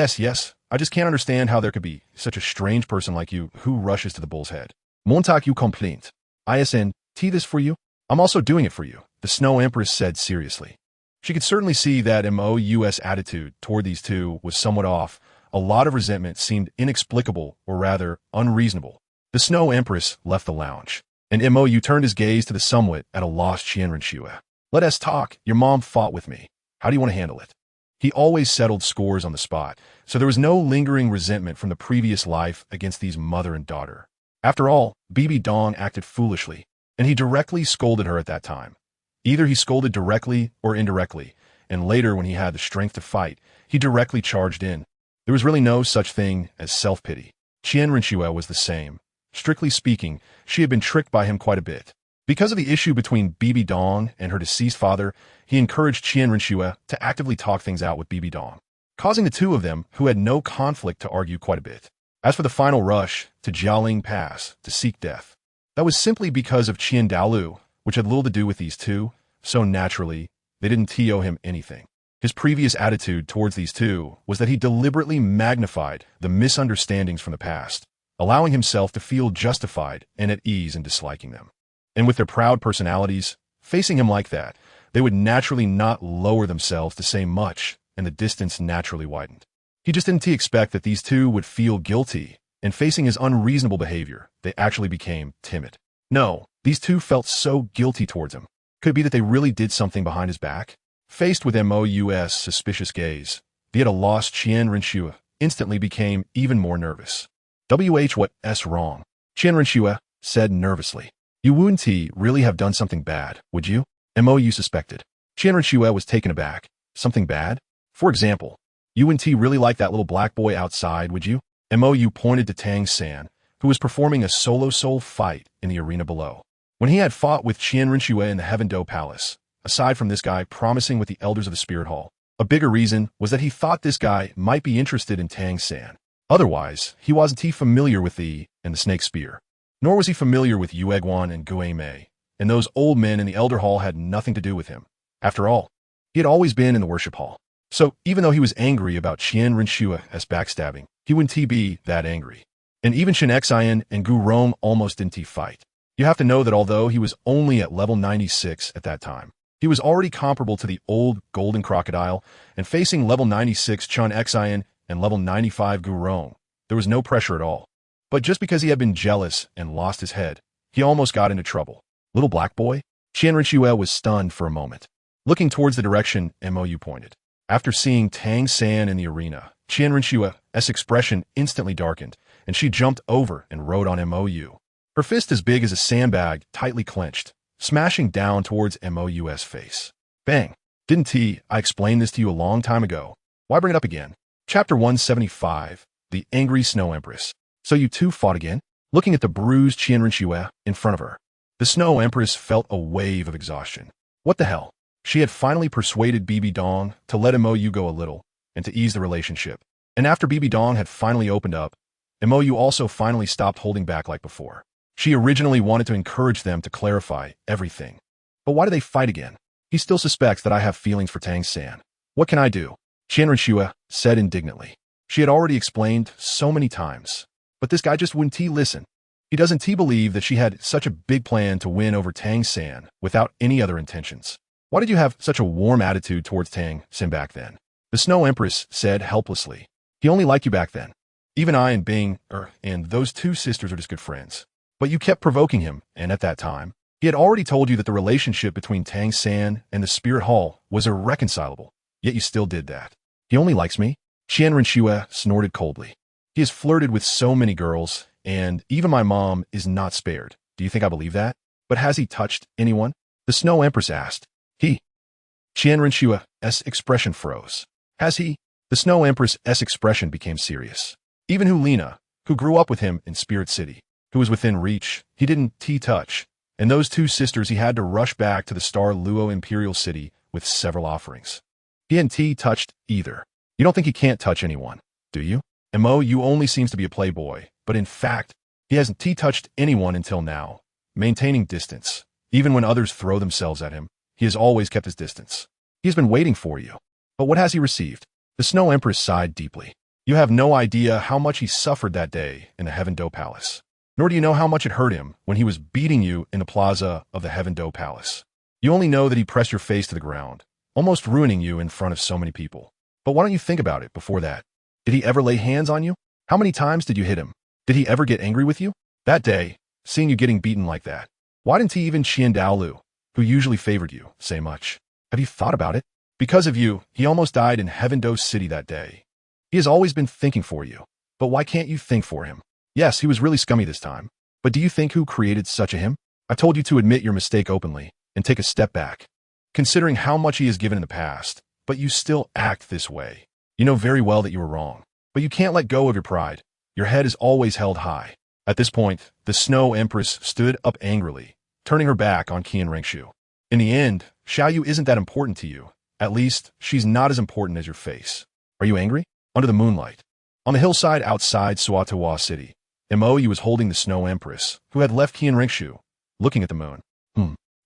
I just can't understand how there could be such a strange person like you who rushes to the bull's head. Montauk you complaint. ISN, this for you? I'm also doing it for you, the Snow Empress said seriously. She could certainly see that MOU's attitude toward these two was somewhat off. A lot of resentment seemed inexplicable, or rather, unreasonable. The Snow Empress left the lounge, and MOU turned his gaze to the somewhat at a loss Qian Renxue. Let us talk. Your mom fought with me. How do you want to handle it? He always settled scores on the spot, so there was no lingering resentment from the previous life against these mother and daughter. After all, Bibi Dong acted foolishly, and he directly scolded her at that time. Either he scolded directly or indirectly, and later when he had the strength to fight, he directly charged in. There was really no such thing as self-pity. Qian Renxue was the same. Strictly speaking, she had been tricked by him quite a bit. Because of the issue between Bibi Dong and her deceased father, he encouraged Qian Renxue to actively talk things out with Bibi Dong, causing the two of them, who had no conflict, to argue quite a bit. As for the final rush to Jialing Pass to seek death, that was simply because of Qian Dalu, which had little to do with these two, so naturally, they didn't owe him anything. His previous attitude towards these two was that he deliberately magnified the misunderstandings from the past, allowing himself to feel justified and at ease in disliking them. And with their proud personalities, facing him like that, they would naturally not lower themselves to say much, and the distance naturally widened. He just didn't expect that these two would feel guilty, and facing his unreasonable behavior, they actually became timid. No, these two felt so guilty towards him. Could it be that they really did something behind his back? Faced with MOU's suspicious gaze, the at a loss Qian Renxue instantly became even more nervous. What's wrong? Qian Renxue said nervously. You wouldn't really have done something bad, would you? MOU suspected. Qian Renxue was taken aback. Something bad? For example, you wouldn't really like that little black boy outside, would you? MOU pointed to Tang San, who was performing a solo soul fight in the arena below. When he had fought with Qian Renxue in the Heavendo Palace, aside from this guy promising with the elders of the Spirit Hall, a bigger reason was that he thought this guy might be interested in Tang San. Otherwise, he wasn't familiar with the Snake Spear. Nor was he familiar with Yue Guan and Gue Mei, and those old men in the Elder Hall had nothing to do with him. After all, he had always been in the Worship Hall. So, even though he was angry about Qian Renxue's backstabbing, he wouldn't be that angry. And even Shen Xian and Gu Rong almost didn't fight. You have to know that although he was only at level 96 at that time, he was already comparable to the old Golden Crocodile, and facing level 96 Chen Xian and level 95 Gu Rong, there was no pressure at all. But just because he had been jealous and lost his head, he almost got into trouble. Little black boy? Qian Renxue was stunned for a moment, looking towards the direction MOU pointed. After seeing Tang San in the arena, Qian Renxue's expression instantly darkened, and she jumped over and rode on MOU. Her fist as big as a sandbag tightly clenched, smashing down towards MOU's face. Bang! Didn't I explain this to you a long time ago? Why bring it up again? Chapter 175, the angry Snow Empress. So you two fought again? Looking at the bruised Qianrenxue in front of her, the Snow Empress felt a wave of exhaustion. What the hell? She had finally persuaded Bibi Dong to let Mou go a little and to ease the relationship. And after Bibi Dong had finally opened up, Mou also finally stopped holding back like before. She originally wanted to encourage them to clarify everything. But why do they fight again? He still suspects that I have feelings for Tang San. What can I do? Qianrenxue said indignantly. She had already explained so many times. But this guy just wouldn't listen. He doesn't believe that she had such a big plan to win over Tang San without any other intentions. Why did you have such a warm attitude towards Tang San back then? The Snow Empress said helplessly. He only liked you back then. Even I and Bing, and those two sisters are just good friends. But you kept provoking him, and at that time, he had already told you that the relationship between Tang San and the Spirit Hall was irreconcilable, yet you still did that. He only likes me? Qianrenxue snorted coldly. He has flirted with so many girls, and even my mom is not spared. Do you think I believe that? But has he touched anyone? The Snow Empress asked. He. Qianrenshue's expression froze. Has he? The Snow Empress's expression became serious. Even Hulina, who grew up with him in Spirit City, who was within reach, he didn't touch. And those two sisters he had to rush back to the Star Luo Imperial City with several offerings. He hadn't touched either. You don't think he can't touch anyone, do you? Mou only seems to be a playboy, but in fact, he hasn't touched anyone until now, maintaining distance. Even when others throw themselves at him, he has always kept his distance. He has been waiting for you. But what has he received? The Snow Empress sighed deeply. You have no idea how much he suffered that day in the Heaven Do Palace. Nor do you know how much it hurt him when he was beating you in the plaza of the Heaven Do Palace. You only know that he pressed your face to the ground, almost ruining you in front of so many people. But why don't you think about it before that? Did he ever lay hands on you? How many times did you hit him? Did he ever get angry with you? That day, seeing you getting beaten like that. Why didn't he even Dalu, who usually favored you, say much? Have you thought about it? Because of you, he almost died in Heaven Do City that day. He has always been thinking for you. But why can't you think for him? Yes, he was really scummy this time. But do you think who created such a him? I told you to admit your mistake openly and take a step back. Considering how much he has given in the past, but you still act this way. You know very well that you were wrong. But you can't let go of your pride. Your head is always held high. At this point, the Snow Empress stood up angrily, turning her back on Qianrenxue. In the end, Xiaoyu isn't that important to you. At least, she's not as important as your face. Are you angry? Under the moonlight. On the hillside outside Suatawa City, Mou was holding the Snow Empress, who had left Qianrenxue, looking at the moon.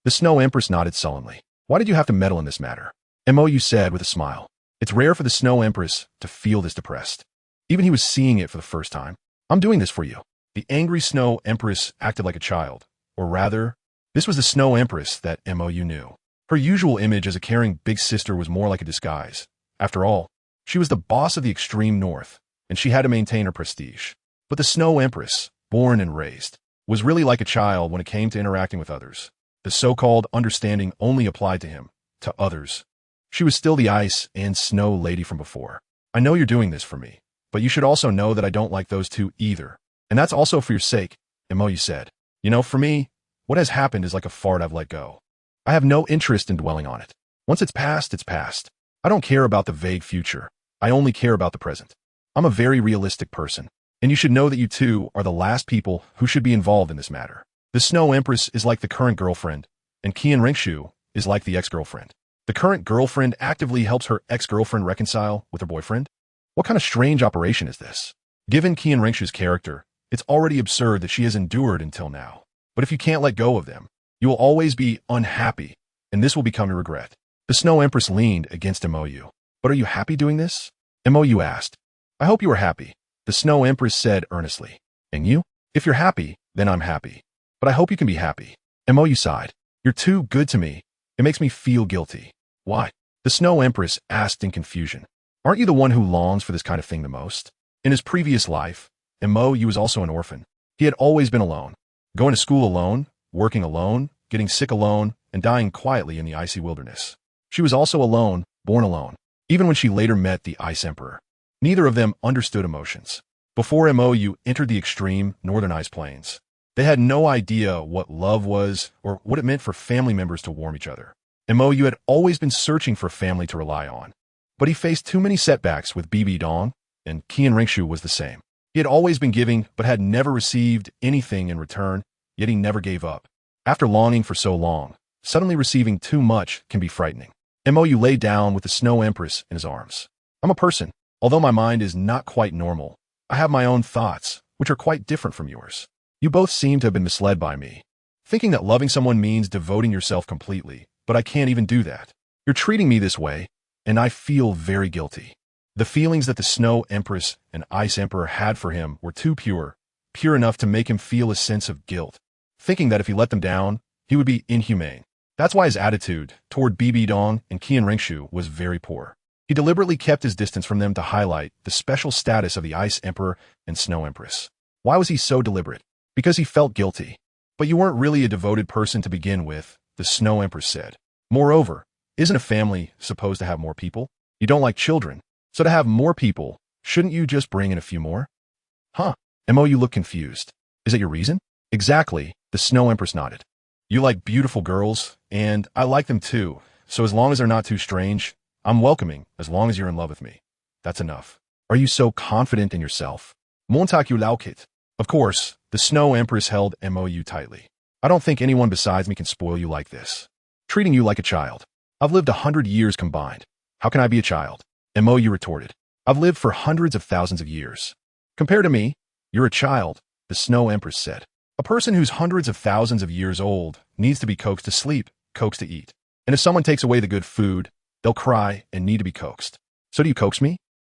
The Snow Empress nodded sullenly. Why did you have to meddle in this matter? Mou said with a smile. It's rare for the Snow Empress to feel this depressed. Even he was seeing it for the first time. I'm doing this for you. The angry Snow Empress acted like a child. Or rather, this was the Snow Empress that Mou knew. Her usual image as a caring big sister was more like a disguise. After all, she was the boss of the extreme north, and she had to maintain her prestige. But the Snow Empress, born and raised, was really like a child when it came to interacting with others. The so-called understanding only applied to him, to others. She was still the ice and snow lady from before. I know you're doing this for me, but you should also know that I don't like those two either. And that's also for your sake, Mou said. You know, for me, what has happened is like a fart I've let go. I have no interest in dwelling on it. Once it's past, it's past. I don't care about the vague future. I only care about the present. I'm a very realistic person, and you should know that you two are the last people who should be involved in this matter. The Snow Empress is like the current girlfriend, and Qianrenxue is like the ex-girlfriend. The current girlfriend actively helps her ex-girlfriend reconcile with her boyfriend? What kind of strange operation is this? Given Qianrenxue's character, it's already absurd that she has endured until now. But if you can't let go of them, you will always be unhappy, and this will become your regret. The Snow Empress leaned against Mou. But are you happy doing this? Mou asked. I hope you are happy, the Snow Empress said earnestly. And you? If you're happy, then I'm happy. But I hope you can be happy. Mou sighed. You're too good to me. It makes me feel guilty. Why? The Snow Empress asked in confusion. Aren't you the one who longs for this kind of thing the most? In his previous life, Mou was also an orphan. He had always been alone. Going to school alone, working alone, getting sick alone, and dying quietly in the icy wilderness. She was also alone, born alone, even when she later met the Ice Emperor. Neither of them understood emotions. Before Mou entered the extreme northern ice plains, they had no idea what love was or what it meant for family members to warm each other. Mou had always been searching for family to rely on. But he faced too many setbacks with Bibi Dong, and Qian Ringshu was the same. He had always been giving, but had never received anything in return, yet he never gave up. After longing for so long, suddenly receiving too much can be frightening. Mou lay down with the Snow Empress in his arms. I'm a person. Although my mind is not quite normal, I have my own thoughts, which are quite different from yours. You both seem to have been misled by me, thinking that loving someone means devoting yourself completely, but I can't even do that. You're treating me this way, and I feel very guilty. The feelings that the Snow Empress and Ice Emperor had for him were too pure enough to make him feel a sense of guilt, thinking that if he let them down, he would be inhumane. That's why his attitude toward Bibi Dong and Qian Ringshu was very poor. He deliberately kept his distance from them to highlight the special status of the Ice Emperor and Snow Empress. Why was he so deliberate? Because he felt guilty. But you weren't really a devoted person to begin with, the Snow Empress said. Moreover, isn't a family supposed to have more people? You don't like children, so to have more people, shouldn't you just bring in a few more? Huh? Mou looked confused. Is that your reason? Exactly, the Snow Empress nodded. You like beautiful girls, and I like them too, so as long as they're not too strange, I'm welcoming as long as you're in love with me. That's enough. Are you so confident in yourself? Montaku Laukit. Of course, the Snow Empress held Mou tightly. I don't think anyone besides me can spoil you like this. Treating you like a child. I've lived 100 years combined. How can I be a child? Mou retorted. I've lived for hundreds of thousands of years. Compared to me, you're a child, the Snow Empress said. A person who's hundreds of thousands of years old needs to be coaxed to sleep, coaxed to eat. And if someone takes away the good food, they'll cry and need to be coaxed. So do you coax me?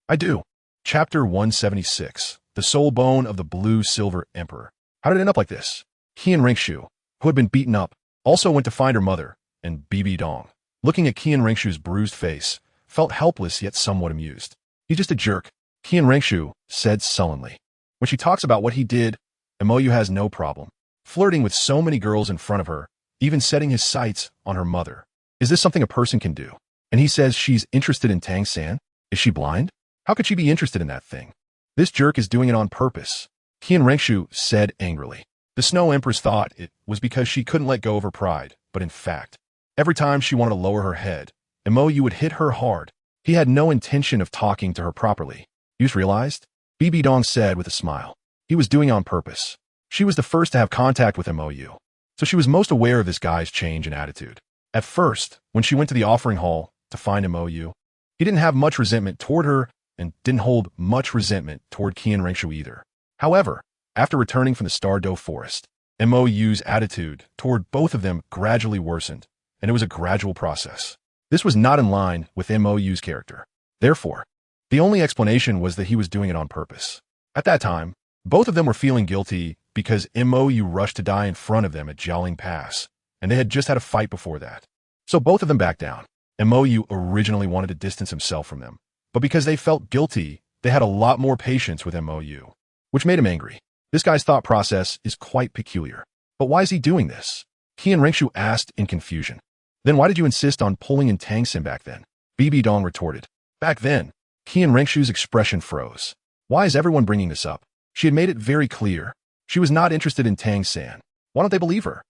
I do. Chapter 176. The Soul Bone of the Blue-Silver Emperor. How did it end up like this? Qian Ringshu, who had been beaten up, also went to find her mother, and Bibi Dong, looking at Qian Ringshu's bruised face, felt helpless yet somewhat amused. He's just a jerk, Qian Ringshu said sullenly. When she talks about what he did, Mou has no problem. Flirting with so many girls in front of her, even setting his sights on her mother. Is this something a person can do? And he says she's interested in Tang San? Is she blind? How could she be interested in that thing? This jerk is doing it on purpose, Qian Ringshu said angrily. The Snow Empress thought it was because she couldn't let go of her pride, but in fact, every time she wanted to lower her head, Mou would hit her hard. He had no intention of talking to her properly. You realized? Bibi Dong said with a smile. He was doing it on purpose. She was the first to have contact with Mou, so she was most aware of this guy's change in attitude. At first, when she went to the offering hall to find Mou, he didn't have much resentment toward her and didn't hold much resentment toward Qian Ringshu either. However, after returning from the Stardow Forest, Mou's attitude toward both of them gradually worsened, and it was a gradual process. This was not in line with Mou's character. Therefore, the only explanation was that he was doing it on purpose. At that time, both of them were feeling guilty because Mou rushed to die in front of them at Jiaoling Pass, and they had just had a fight before that. So both of them backed down. Mou originally wanted to distance himself from them, but because they felt guilty, they had a lot more patience with Mou, which made him angry. This guy's thought process is quite peculiar. But why is he doing this? Qian Ringshu asked in confusion. Then why did you insist on pulling in Tang San back then? Bibi Dong retorted. Back then, Qian Ringshu's expression froze. Why is everyone bringing this up? She had made it very clear. She was not interested in Tang San. Why don't they believe her?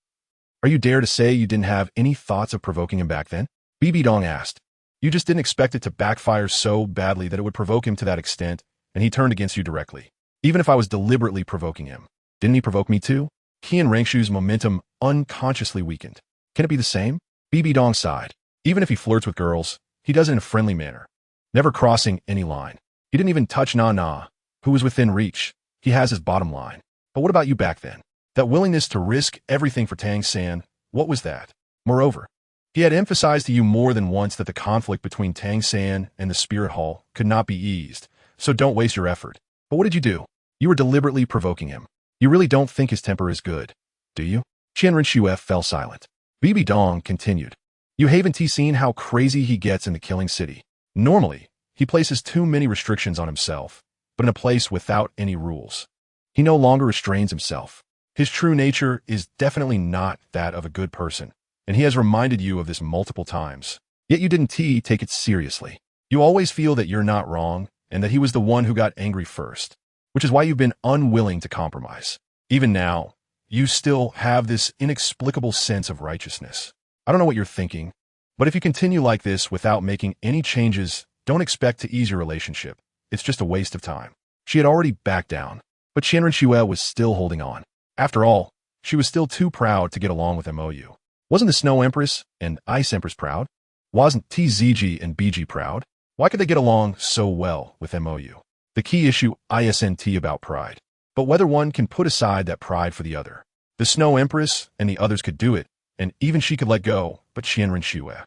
Are you dare to say you didn't have any thoughts of provoking him back then? Bibi Dong asked. You just didn't expect it to backfire so badly that it would provoke him to that extent, and he turned against you directly. Even if I was deliberately provoking him. Didn't he provoke me too? Qian Ringshu's momentum unconsciously weakened. Can it be the same? Bibi Dong sighed. Even if he flirts with girls, he does it in a friendly manner, never crossing any line. He didn't even touch Na, who was within reach. He has his bottom line. But what about you back then? That willingness to risk everything for Tang San, what was that? Moreover, he had emphasized to you more than once that the conflict between Tang San and the Spirit Hall could not be eased, so don't waste your effort. But what did you do? You were deliberately provoking him. You really don't think his temper is good, do you? Qian Ringshu fell silent. Bibi Dong continued. You haven't seen how crazy he gets in the Killing City. Normally, he places too many restrictions on himself, but in a place without any rules. He no longer restrains himself. His true nature is definitely not that of a good person, and he has reminded you of this multiple times. Yet you didn't take it seriously. You always feel that you're not wrong, and that he was the one who got angry first, which is why you've been unwilling to compromise. Even now, you still have this inexplicable sense of righteousness. I don't know what you're thinking, but if you continue like this without making any changes, don't expect to ease your relationship. it's just a waste of time. She had already backed down, but Qianren Xue was still holding on. After all, she was still too proud to get along with Mou. Wasn't the Snow Empress and Ice Empress proud? Wasn't TZG and BG proud? Why could they get along so well with Mou? The key issue isn't about pride, but whether one can put aside that pride for the other. The Snow Empress and the others could do it, and even she could let go, but Qianren Xue,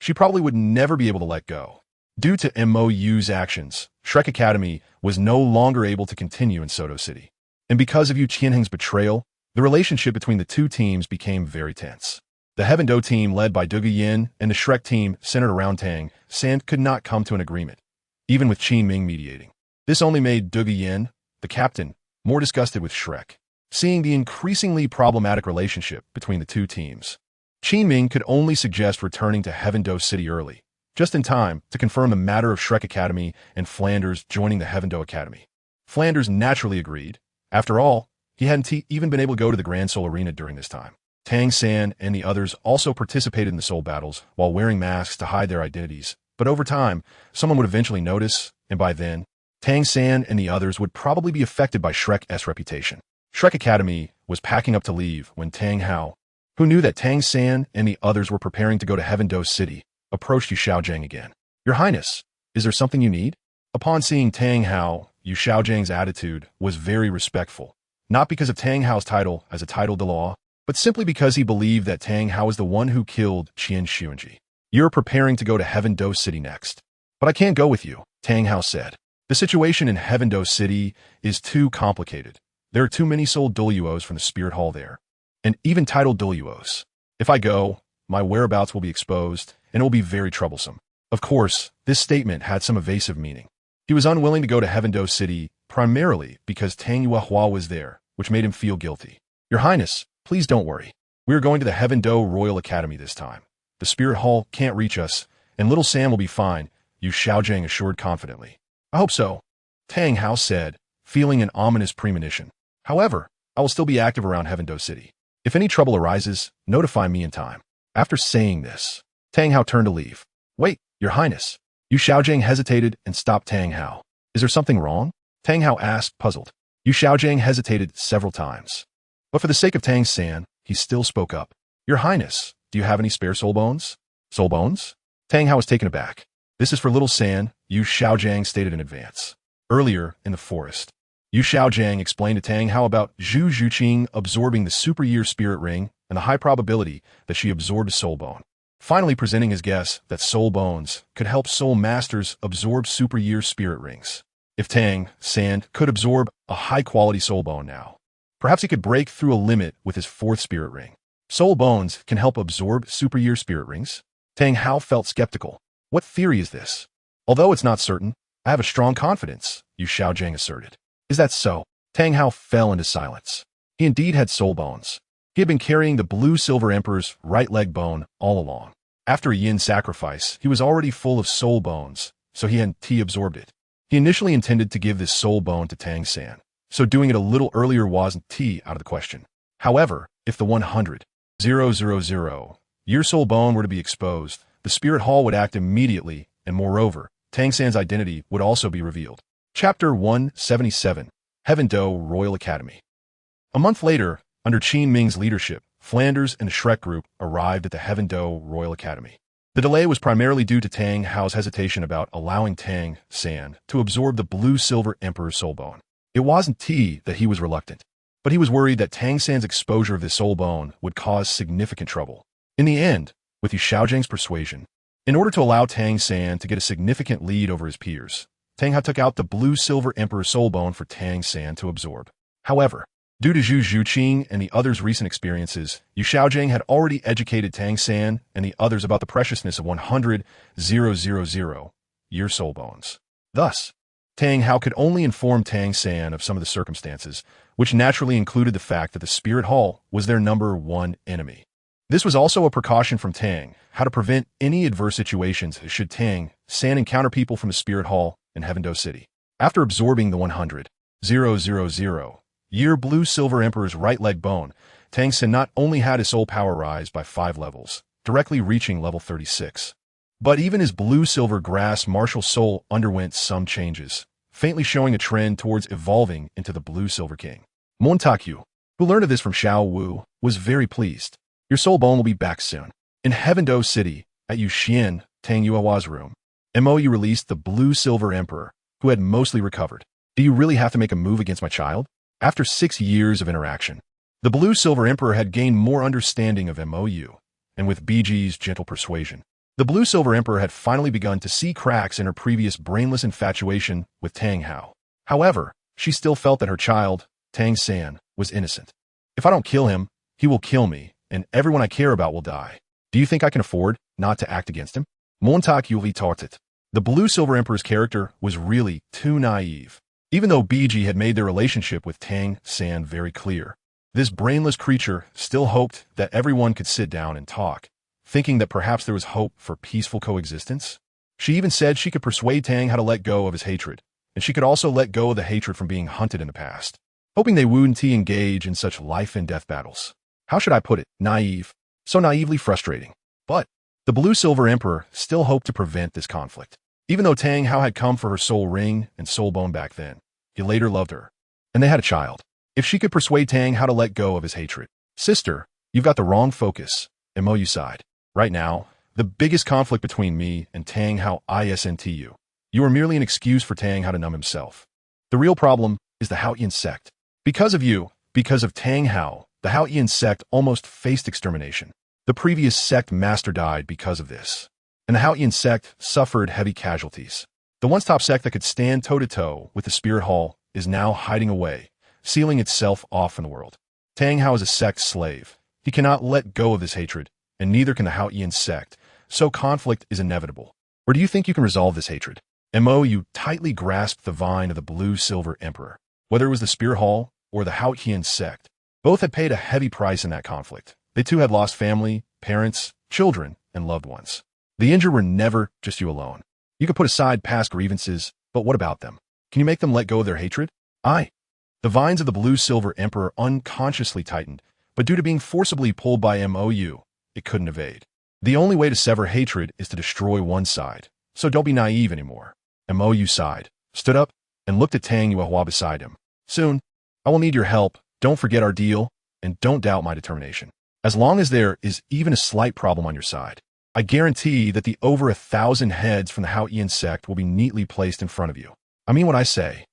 she probably would never be able to let go. Due to Mou's actions, Shrek Academy was no longer able to continue in Soto City. And because of Yu Qianheng's betrayal, the relationship between the two teams became very tense. The Heaven Do team led by Dugu Yin and the Shrek team centered around Tang San could not come to an agreement, even with Qin Ming mediating. This only made Dugu Yin, the captain, more disgusted with Shrek. Seeing the increasingly problematic relationship between the two teams, Qin Ming could only suggest returning to Heaven Do City early, just in time to confirm the matter of Shrek Academy and Flanders joining the Heaven Do Academy. Flanders naturally agreed. After all, he hadn't even been able to go to the Grand Soul Arena during this time. Tang San and the others also participated in the soul battles while wearing masks to hide their identities, but over time, someone would eventually notice, and by then, Tang San and the others would probably be affected by Shrek's reputation. Shrek Academy was packing up to leave when Tang Hao, who knew that Tang San and the others were preparing to go to Heaven Do City, approached Yu Xiaojang again. "Your Highness, is there something you need?" Upon seeing Tang Hao, Yu Xiaojang's attitude was very respectful, not because of Tang Hao's title as a title de law, but simply because he believed that Tang Hao was the one who killed Qian Xuanji. "You're preparing to go to Heaven Do City next. But I can't go with you," Tang Hao said. "The situation in Heaven Do City is too complicated. There are too many soul Douluos from the Spirit Hall there, and even titled Douluos. If I go, my whereabouts will be exposed, and it will be very troublesome." Of course, this statement had some evasive meaning. He was unwilling to go to Heaven Do City primarily because Tang Yuehua was there, which made him feel guilty. "Your Highness, please don't worry. We are going to the Heaven Do Royal Academy this time. The Spirit Hall can't reach us, and little Sam will be fine," Yu Xiaojang assured confidently. "I hope so," Tang Hao said, feeling an ominous premonition. "However, I will still be active around Heaven Do City. If any trouble arises, notify me in time." After saying this, Tang Hao turned to leave. "Wait, Your Highness." Yu Xiaojang hesitated and stopped Tang Hao. "Is there something wrong?" Tang Hao asked, puzzled. Yu Xiaojang hesitated several times. But for the sake of Tang San, he still spoke up. "Your Highness, do you have any spare soul bones?" "Soul bones?" Tang Hao was taken aback. "This is for little San," Yu Xiaojang stated in advance. Earlier, in the forest, Yu Xiaojang explained to Tang Hao about Zhu Zhuqing absorbing the Super Year Spirit Ring and the high probability that she absorbed a soul bone, finally presenting his guess that soul bones could help soul masters absorb Super Year Spirit Rings. If Tang San could absorb a high-quality soul bone now, perhaps he could break through a limit with his fourth spirit ring. Soul bones can help absorb Super Year Spirit Rings? Tang Hao felt skeptical. "What theory is this?" "Although it's not certain, I have a strong confidence," Yu Xiaojang asserted. "Is that so?" Tang Hao fell into silence. He indeed had soul bones. He had been carrying the Blue Silver Emperor's right leg bone all along. After a yin sacrifice, he was already full of soul bones, so he hadn't absorbed it. He initially intended to give this soul bone to Tang San, so doing it a little earlier wasn't out of the question. However, if the 100,000 year soul bone were to be exposed, the Spirit Hall would act immediately, and moreover, Tang San's identity would also be revealed. Chapter 177, Heaven Do Royal Academy. A month later, under Qin Ming's leadership, Flanders and the Shrek group arrived at the Heaven Do Royal Academy. The delay was primarily due to Tang Hao's hesitation about allowing Tang San to absorb the Blue Silver Emperor's soul bone. It wasn't that he was reluctant, but he was worried that Tang San's exposure of this soul bone would cause significant trouble. In the end, with Yu Xiaojang's persuasion, in order to allow Tang San to get a significant lead over his peers, Tang Hao took out the Blue Silver Emperor's soul bone for Tang San to absorb. However, due to Zhu Zhuqing and the others' recent experiences, Yu Xiaojang had already educated Tang San and the others about the preciousness of 100,000 year soul bones. Thus, Tang Hao could only inform Tang San of some of the circumstances, which naturally included the fact that the Spirit Hall was their number one enemy. This was also a precaution from Tang Hao to prevent any adverse situations should Tang San encounter people from the Spirit Hall in Heaven Do City. After absorbing the 100,000 year Blue Silver Emperor's right leg bone, Tang San not only had his soul power rise by 5 levels, directly reaching level 36, But even his blue-silver grass martial soul underwent some changes, faintly showing a trend towards evolving into the blue-silver king. Montagu, who learned of this from Xiao Wu, was very pleased. Your soul bone will be back soon. In Heavendo City, at Yu Xian, Tang Yuehua's room, Mo released the blue-silver emperor, who had mostly recovered. Do you really have to make a move against my child? After 6 years of interaction, the blue-silver emperor had gained more understanding of Mo, and with BG's gentle persuasion, the blue-silver emperor had finally begun to see cracks in her previous brainless infatuation with Tang Hao. However, she still felt that her child, Tang San, was innocent. If I don't kill him, he will kill me, and everyone I care about will die. Do you think I can afford not to act against him? Montak Yuli Tartit. The blue-silver emperor's character was really too naive. Even though BG had made their relationship with Tang San very clear, this brainless creature still hoped that everyone could sit down and talk, thinking that perhaps there was hope for peaceful coexistence. She even said she could persuade Tang how to let go of his hatred, and she could also let go of the hatred from being hunted in the past, hoping they wouldn't engage in such life-and-death battles. How should I put it? Naive. So naively frustrating. But the blue-silver emperor still hoped to prevent this conflict. Even though Tang Hao had come for her soul ring and soul bone back then, he later loved her, and they had a child. If she could persuade Tang how to let go of his hatred. Sister, you've got the wrong focus, Mo sighed. Right now, the biggest conflict between me and Tang Hao isn't you. You are merely an excuse for Tang Hao to numb himself. The real problem is the Haotian sect. Because of you, because of Tang Hao, the Haotian sect almost faced extermination. The previous sect master died because of this, and the Haotian sect suffered heavy casualties. The once-top sect that could stand toe-to-toe with the Spirit Hall is now hiding away, sealing itself off from the world. Tang Hao is a sect slave. He cannot let go of his hatred, and neither can the Haotian sect, so conflict is inevitable. Or do you think you can resolve this hatred? Mo tightly grasped the vine of the blue-silver emperor. Whether it was the Spirit Hall or the Haotian sect, both had paid a heavy price in that conflict. They too had lost family, parents, children, and loved ones. The injured were never just you alone. You could put aside past grievances, but what about them? Can you make them let go of their hatred? Aye. The vines of the blue-silver emperor unconsciously tightened, but due to being forcibly pulled by Mo, it couldn't evade. The only way to sever hatred is to destroy one side, so don't be naive anymore. Mo sighed, stood up, and looked at Tang Yuehua beside him. Soon, I will need your help. Don't forget our deal, and don't doubt my determination. As long as there is even a slight problem on your side, I guarantee that the over 1,000 heads from the Haotian sect will be neatly placed in front of you. I mean what I say.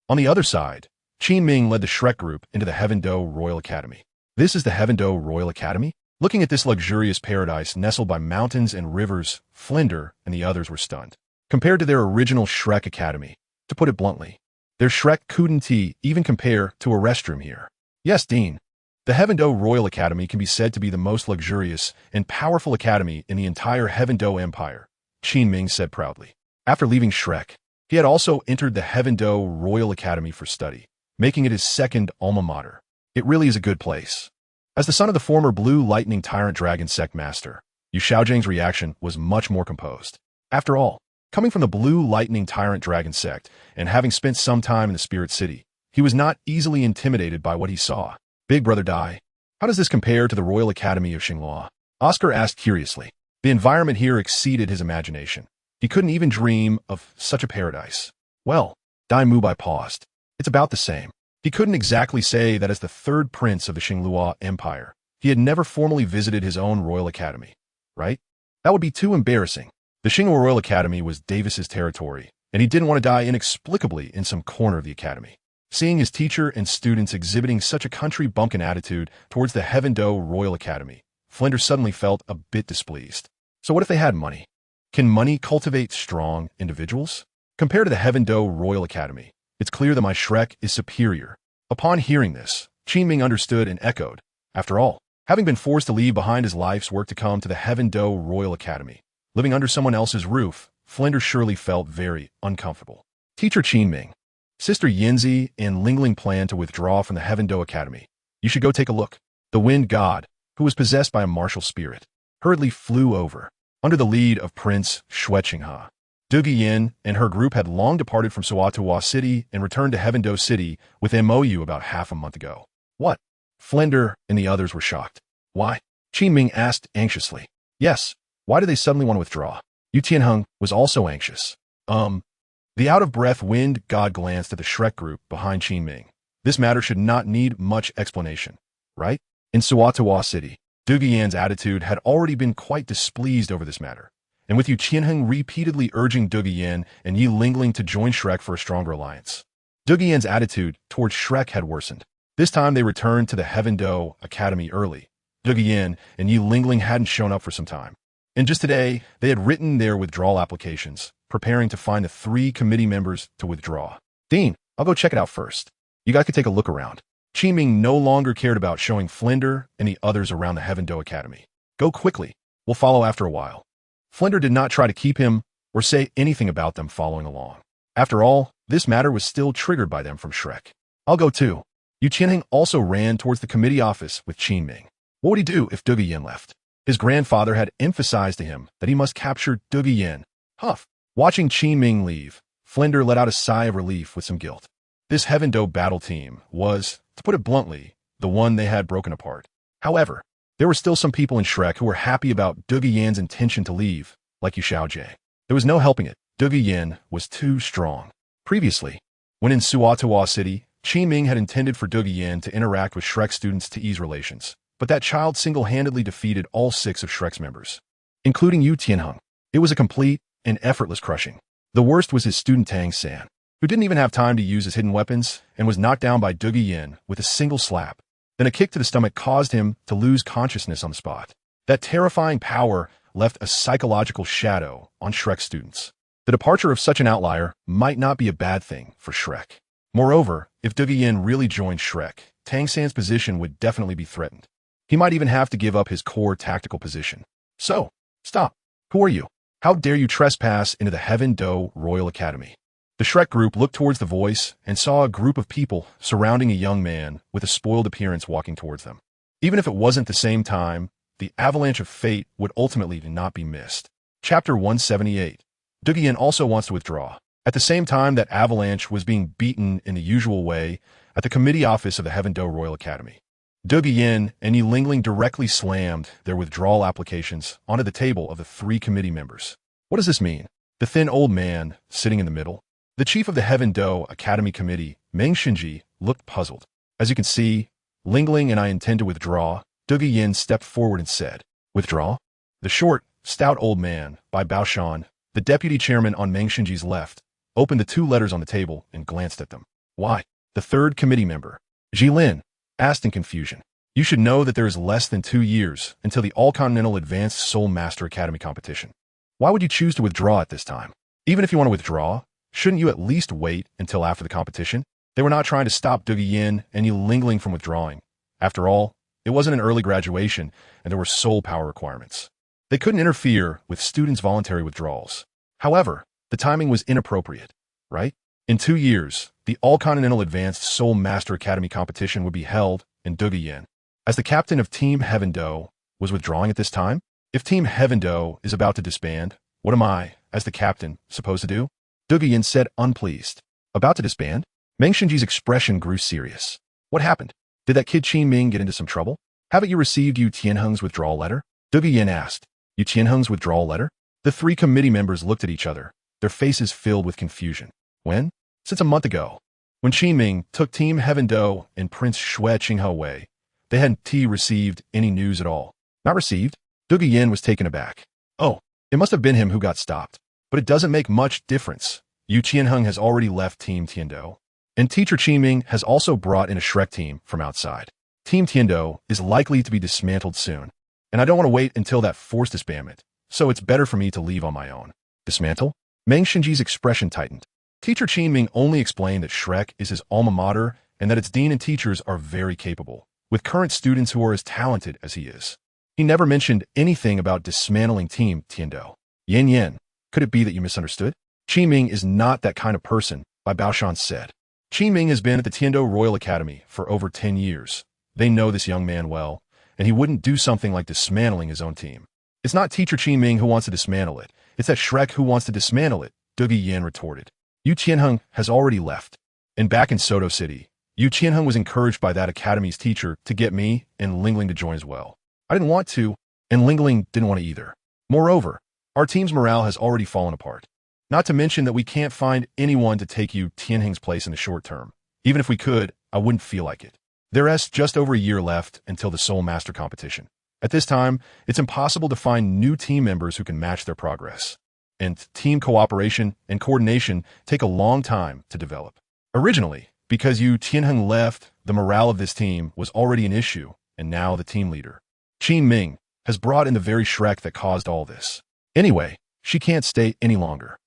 On the other side, Qin Ming led the Shrek group into the Heavendo Royal Academy. This is the Heavendo Royal Academy? Looking at this luxurious paradise nestled by mountains and rivers, Flinder and the others were stunned. Compared to their original Shrek Academy, to put it bluntly, their Shrek couldn't even compare to a restroom here. Yes, Dean. The Heavendo Royal Academy can be said to be the most luxurious and powerful academy in the entire Heavendo Empire, Qin Ming said proudly. After leaving Shrek, he had also entered the Heavendo Royal Academy for study, making it his second alma mater. It really is a good place. As the son of the former Blue Lightning Tyrant Dragon Sect Master, Yu Xiaojing's reaction was much more composed. After all, coming from the Blue Lightning Tyrant Dragon Sect and having spent some time in the Spirit City, he was not easily intimidated by what he saw. Big Brother Dai, how does this compare to the Royal Academy of Xinghua? Oscar asked curiously. The environment here exceeded his imagination. He couldn't even dream of such a paradise. Well, Dai Mubai paused. It's about the same. He couldn't exactly say that as the third prince of the Xinghua Empire, he had never formally visited his own Royal Academy, right? That would be too embarrassing. The Xinghua Royal Academy was Davis's territory, and he didn't want to die inexplicably in some corner of the academy. Seeing his teacher and students exhibiting such a country bumpkin attitude towards the Heavendo Royal Academy, Flinder suddenly felt a bit displeased. So what if they had money? Can money cultivate strong individuals? Compared to the Heavendo Royal Academy, it's clear that my Shrek is superior. Upon hearing this, Qin Ming understood and echoed. After all, having been forced to leave behind his life's work to come to the Heavendo Royal Academy, living under someone else's roof, Flinder surely felt very uncomfortable. Teacher Qin Ming, Sister Yinzi and Lingling planned to withdraw from the Heavendo Academy. You should go take a look. The wind god, who was possessed by a martial spirit, hurriedly flew over. Under the lead of Prince Shueqinghe, Dugi Yin and her group had long departed from Suatuwa City and returned to Heavendo City with Mo about half a month ago. What? Flinder and the others were shocked. Why? Qin Ming asked anxiously. Yes, why did they suddenly want to withdraw? Yu Tianheng was also anxious. The out-of-breath wind god glanced at the Shrek group behind Qin Ming. This matter should not need much explanation, right? In Suatawa City, Duguyan's attitude had already been quite displeased over this matter, and with Yu Tianheng repeatedly urging Duguyan and Yi Lingling to join Shrek for a stronger alliance, Duguyan's attitude towards Shrek had worsened. This time they returned to the Heaven-Do Academy early. Duguyan and Yi Lingling hadn't shown up for some time, and just today they had written their withdrawal applications, preparing to find the 3 committee members to withdraw. Dean, I'll go check it out first. You guys could take a look around. Qin Ming no longer cared about showing Flinder and the others around the Heaven-Do Academy. Go quickly. We'll follow after a while. Flinder did not try to keep him or say anything about them following along. After all, this matter was still triggered by them from Shrek. I'll go too. Yu Tianheng also ran towards the committee office with Qin Ming. What would he do if Duguyan left? His grandfather had emphasized to him that he must capture Duguyan. Huff. Watching Qin Ming leave, Flinder let out a sigh of relief with some guilt. This Heaven-Do battle team was, to put it bluntly, the one they had broken apart. However, there were still some people in Shrek who were happy about Duguyan's intention to leave, like Yu Xiaojie. There was no helping it. Duguyan was too strong. Previously, when in Suatawa City, Qin Ming had intended for Duguyan to interact with Shrek students to ease relations, but that child single-handedly defeated all 6 of Shrek's members, including Yu Tianheng. It was a complete and effortless crushing. The worst was his student Tang San, who didn't even have time to use his hidden weapons and was knocked down by Duguyan with a single slap. Then a kick to the stomach caused him to lose consciousness on the spot. That terrifying power left a psychological shadow on Shrek's students. The departure of such an outlier might not be a bad thing for Shrek. Moreover, if Duguyan really joined Shrek, Tang San's position would definitely be threatened. He might even have to give up his core tactical position. So, stop. Who are you? How dare you trespass into the Heaven-Do Royal Academy? The Shrek group looked towards the voice and saw a group of people surrounding a young man with a spoiled appearance walking towards them. Even if it wasn't the same time, the avalanche of fate would ultimately not be missed. Chapter 178. Duguyan also wants to withdraw. At the same time that Avalanche was being beaten in the usual way at the committee office of the Heaven-Do Royal Academy, Duguyan and Yi Lingling directly slammed their withdrawal applications onto the table of the 3 committee members. What does this mean? The thin old man, sitting in the middle, the chief of the Heaven-Do Academy Committee, Meng Xinji, looked puzzled. As you can see, Lingling and I intend to withdraw. Duguyan stepped forward and said, Withdraw? The short, stout old man, by Baoshan, the deputy chairman on Meng Xinji's left, opened the 2 letters on the table and glanced at them. Why? The 3rd committee member, Jilin, asked in confusion. You should know that there is less than 2 years until the All-Continental Advanced Soul Master Academy competition. Why would you choose to withdraw at this time? Even if you want to withdraw, shouldn't you at least wait until after the competition? They were not trying to stop Duguyan and Yi Lingling from withdrawing. After all, it wasn't an early graduation and there were soul power requirements. They couldn't interfere with students' voluntary withdrawals. However, the timing was inappropriate, right? In 2 years, the All-Continental Advanced Soul Master Academy competition would be held in Duguyan. As the captain of Team Heaven-Do, was withdrawing at this time? If Team Heaven-Do is about to disband, what am I, as the captain, supposed to do? Duguyan said unpleased. About to disband? Meng Xinji's expression grew serious. What happened? Did that kid Qin Ming get into some trouble? Haven't you received Yu Tianheng's withdrawal letter? Duguyan asked. Yu Tianheng's withdrawal letter? The 3 committee members looked at each other, their faces filled with confusion. When? Since a month ago. When Qin Ming took Team Heaven-Do and Prince Xue Qinghe away, they hadn't received any news at all. Not received? Duguyan was taken aback. Oh, it must have been him who got stopped. But it doesn't make much difference. Yu Tianheng has already left Team Tiando, and Teacher Qin Ming has also brought in a Shrek team from outside. Team Tiando is likely to be dismantled soon, and I don't want to wait until that forced disbandment, so it's better for me to leave on my own. Dismantle? Meng Xinji's expression tightened. Teacher Qin Ming only explained that Shrek is his alma mater and that its dean and teachers are very capable, with current students who are as talented as he is. He never mentioned anything about dismantling Team Tiando. Yen Yen, could it be that you misunderstood? Qin Ming is not that kind of person, Bai Baoshan said. Qin Ming has been at the Tiando Royal Academy for over 10 years. They know this young man well, and he wouldn't do something like dismantling his own team. It's not Teacher Qin Ming who wants to dismantle it. It's that Shrek who wants to dismantle it, Duguyan retorted. Yu Tianheng has already left. And back in Soto City, Yu Tianheng was encouraged by that academy's teacher to get me and Lingling to join as well. I didn't want to, and Lingling didn't want to either. Moreover, Our team's morale has already fallen apart. Not to mention that we can't find anyone to take you Tianheng's place in the short term. Even if we could, I wouldn't feel like it. There's just over a year left until the Soul Master competition. At this time, it's impossible to find new team members who can match their progress. And team cooperation and coordination take a long time to develop. Originally, because you Tianheng left, the morale of this team was already an issue, and now the team leader, Qin Ming, has brought in the very Shrek that caused all this. Anyway, she can't stay any longer.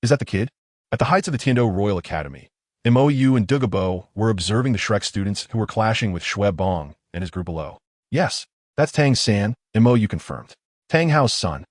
Is that the kid? At the heights of the Tiando Royal Academy, Mou and Dugabo were observing the Shrek students who were clashing with Xue Bong and his group below. Yes, that's Tang San, Mou confirmed. Tang Hao's son.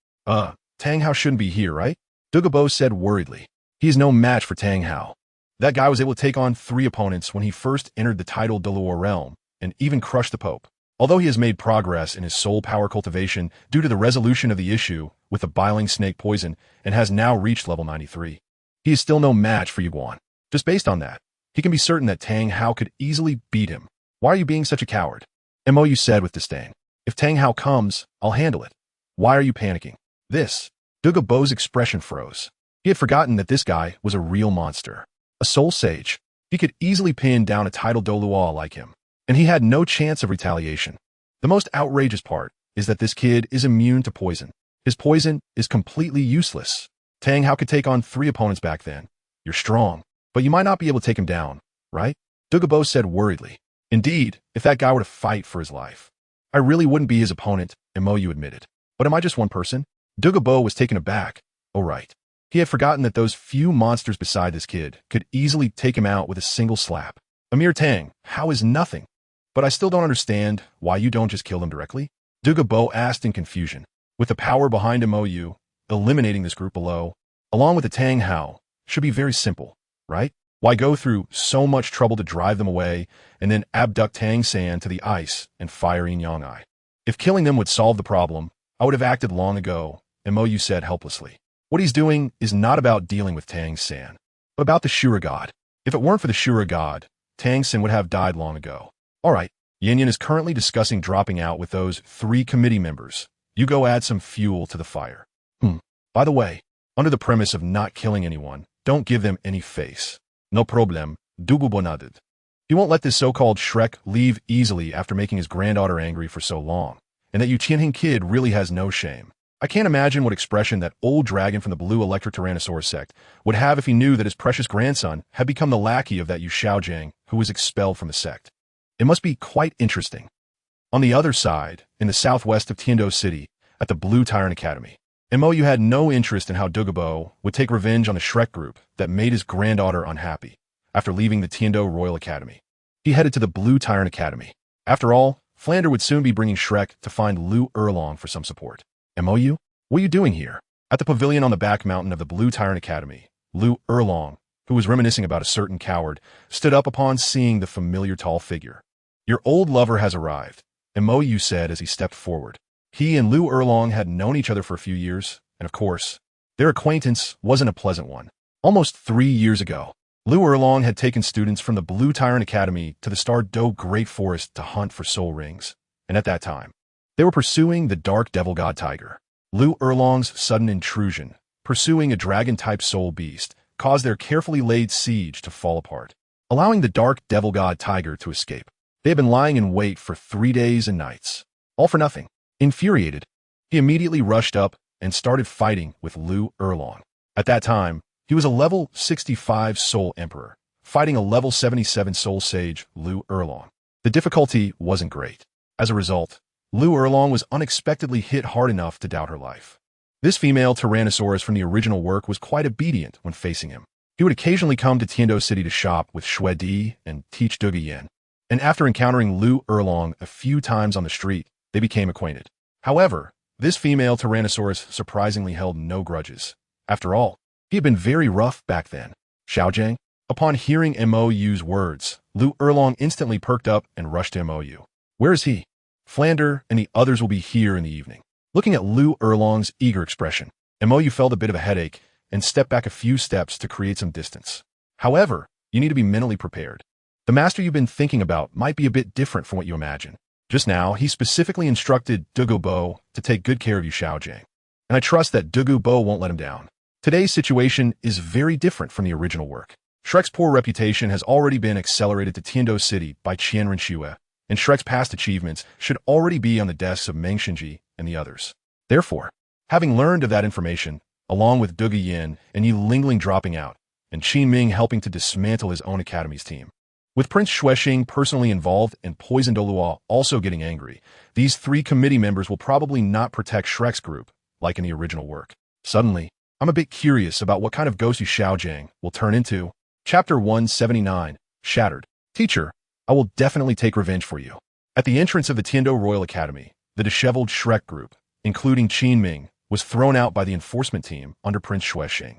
Tang Hao shouldn't be here, right? Dugabo said worriedly. He's no match for Tang Hao. That guy was able to take on 3 opponents when he first entered the titled Douluo realm, and even crushed the Pope. Although he has made progress in his soul power cultivation due to the resolution of the issue with the biling snake poison and has now reached level 93, he is still no match for Yuguan. Just based on that, he can be certain that Tang Hao could easily beat him. Why are you being such a coward? Mou said with disdain. If Tang Hao comes, I'll handle it. Why are you panicking? Dugabo's expression froze. He had forgotten that this guy was a real monster. A soul sage. He could easily pin down a titled Douluo like him. And he had no chance of retaliation. The most outrageous part is that this kid is immune to poison. His poison is completely useless. Tang Hao could take on 3 opponents back then. You're strong, but you might not be able to take him down, right? Dugabo said worriedly. Indeed, if that guy were to fight for his life, I really wouldn't be his opponent, Mou admitted. But am I just one person? Dugabo was taken aback. Oh right. He had forgotten that those few monsters beside this kid could easily take him out with a single slap. A mere Tang Hao is nothing. But I still don't understand why you don't just kill them directly? Dugabo asked in confusion. With the power behind Mou, eliminating this group below, along with the Tang Hao, should be very simple, right? Why go through so much trouble to drive them away and then abduct Tang San to the ice and fire Yin Yang Ai? If killing them would solve the problem, I would have acted long ago, Mou said helplessly. What he's doing is not about dealing with Tang San, but about the Shura God. If it weren't for the Shura God, Tang San would have died long ago. All right, Yin Yin is currently discussing dropping out with those 3 committee members. You go add some fuel to the fire. By the way, under the premise of not killing anyone, don't give them any face. No problem, Dugubo nodded. He won't let this so-called Shrek leave easily after making his granddaughter angry for so long, and that Yu Qianheng kid really has no shame. I can't imagine what expression that old dragon from the blue electric Tyrannosaurus sect would have if he knew that his precious grandson had become the lackey of that Yu Xiaojiang who was expelled from the sect. It must be quite interesting. On the other side, in the southwest of Tiando City, at the Blue Tyrant Academy, Mou had no interest in how Dugabo would take revenge on the Shrek group that made his granddaughter unhappy after leaving the Tiando Royal Academy. He headed to the Blue Tyrant Academy. After all, Flander would soon be bringing Shrek to find Lu Erlong for some support. Mou? What are you doing here? At the pavilion on the back mountain of the Blue Tyrant Academy, Lu Erlong, who was reminiscing about a certain coward, stood up upon seeing the familiar tall figure. Your old lover has arrived, Mou said as he stepped forward. He and Lu Erlong had known each other for a few years, and of course, their acquaintance wasn't a pleasant one. Almost 3 years ago, Lu Erlong had taken students from the Blue Tyrant Academy to the Star Do Great Forest to hunt for soul rings, and at that time, they were pursuing the Dark Devil God Tiger. Lu Erlong's sudden intrusion, pursuing a dragon-type soul beast, caused their carefully laid siege to fall apart, allowing the Dark Devil God Tiger to escape. They had been lying in wait for 3 days and nights, all for nothing. Infuriated, he immediately rushed up and started fighting with Lu Erlong. At that time, he was a level 65 Soul Emperor, fighting a level 77 Soul Sage, Lu Erlong. The difficulty wasn't great. As a result, Lu Erlong was unexpectedly hit hard enough to doubt her life. This female Tyrannosaurus from the original work was quite obedient when facing him. He would occasionally come to Tiando City to shop with Xue Di and teach Duga Yin. And after encountering Lu Erlong a few times on the street, they became acquainted. However, this female Tyrannosaurus surprisingly held no grudges. After all, he had been very rough back then. Xiaojiang? Upon hearing Mou's words, Lu Erlong instantly perked up and rushed to Mou. Where is he? Flander and the others will be here in the evening. Looking at Lu Erlong's eager expression, Mou felt a bit of a headache and stepped back a few steps to create some distance. However, you need to be mentally prepared. The master you've been thinking about might be a bit different from what you imagine. Just now, he specifically instructed Dugabo to take good care of Yu Xiaojiang. and I trust that Douluo won't let him down. Today's situation is very different from the original work. Shrek's poor reputation has already been accelerated to Tiando City by Qianren Xue, and Shrek's past achievements should already be on the desks of Meng Xinji and the others. Therefore, having learned of that information, along with Dugu Yin and Yi Lingling dropping out, and Qin Ming helping to dismantle his own academy's team, with Prince Xuexing personally involved and Poison Douluo also getting angry, these three committee members will probably not protect Shrek's group, like in the original work. Suddenly, I'm a bit curious about what kind of ghost Yu Xiaojiang will turn into. Chapter 179, Shattered. Teacher, I will definitely take revenge for you. At the entrance of the Tiando Royal Academy, the disheveled Shrek group, including Qin Ming, was thrown out by the enforcement team under Prince Xuexing.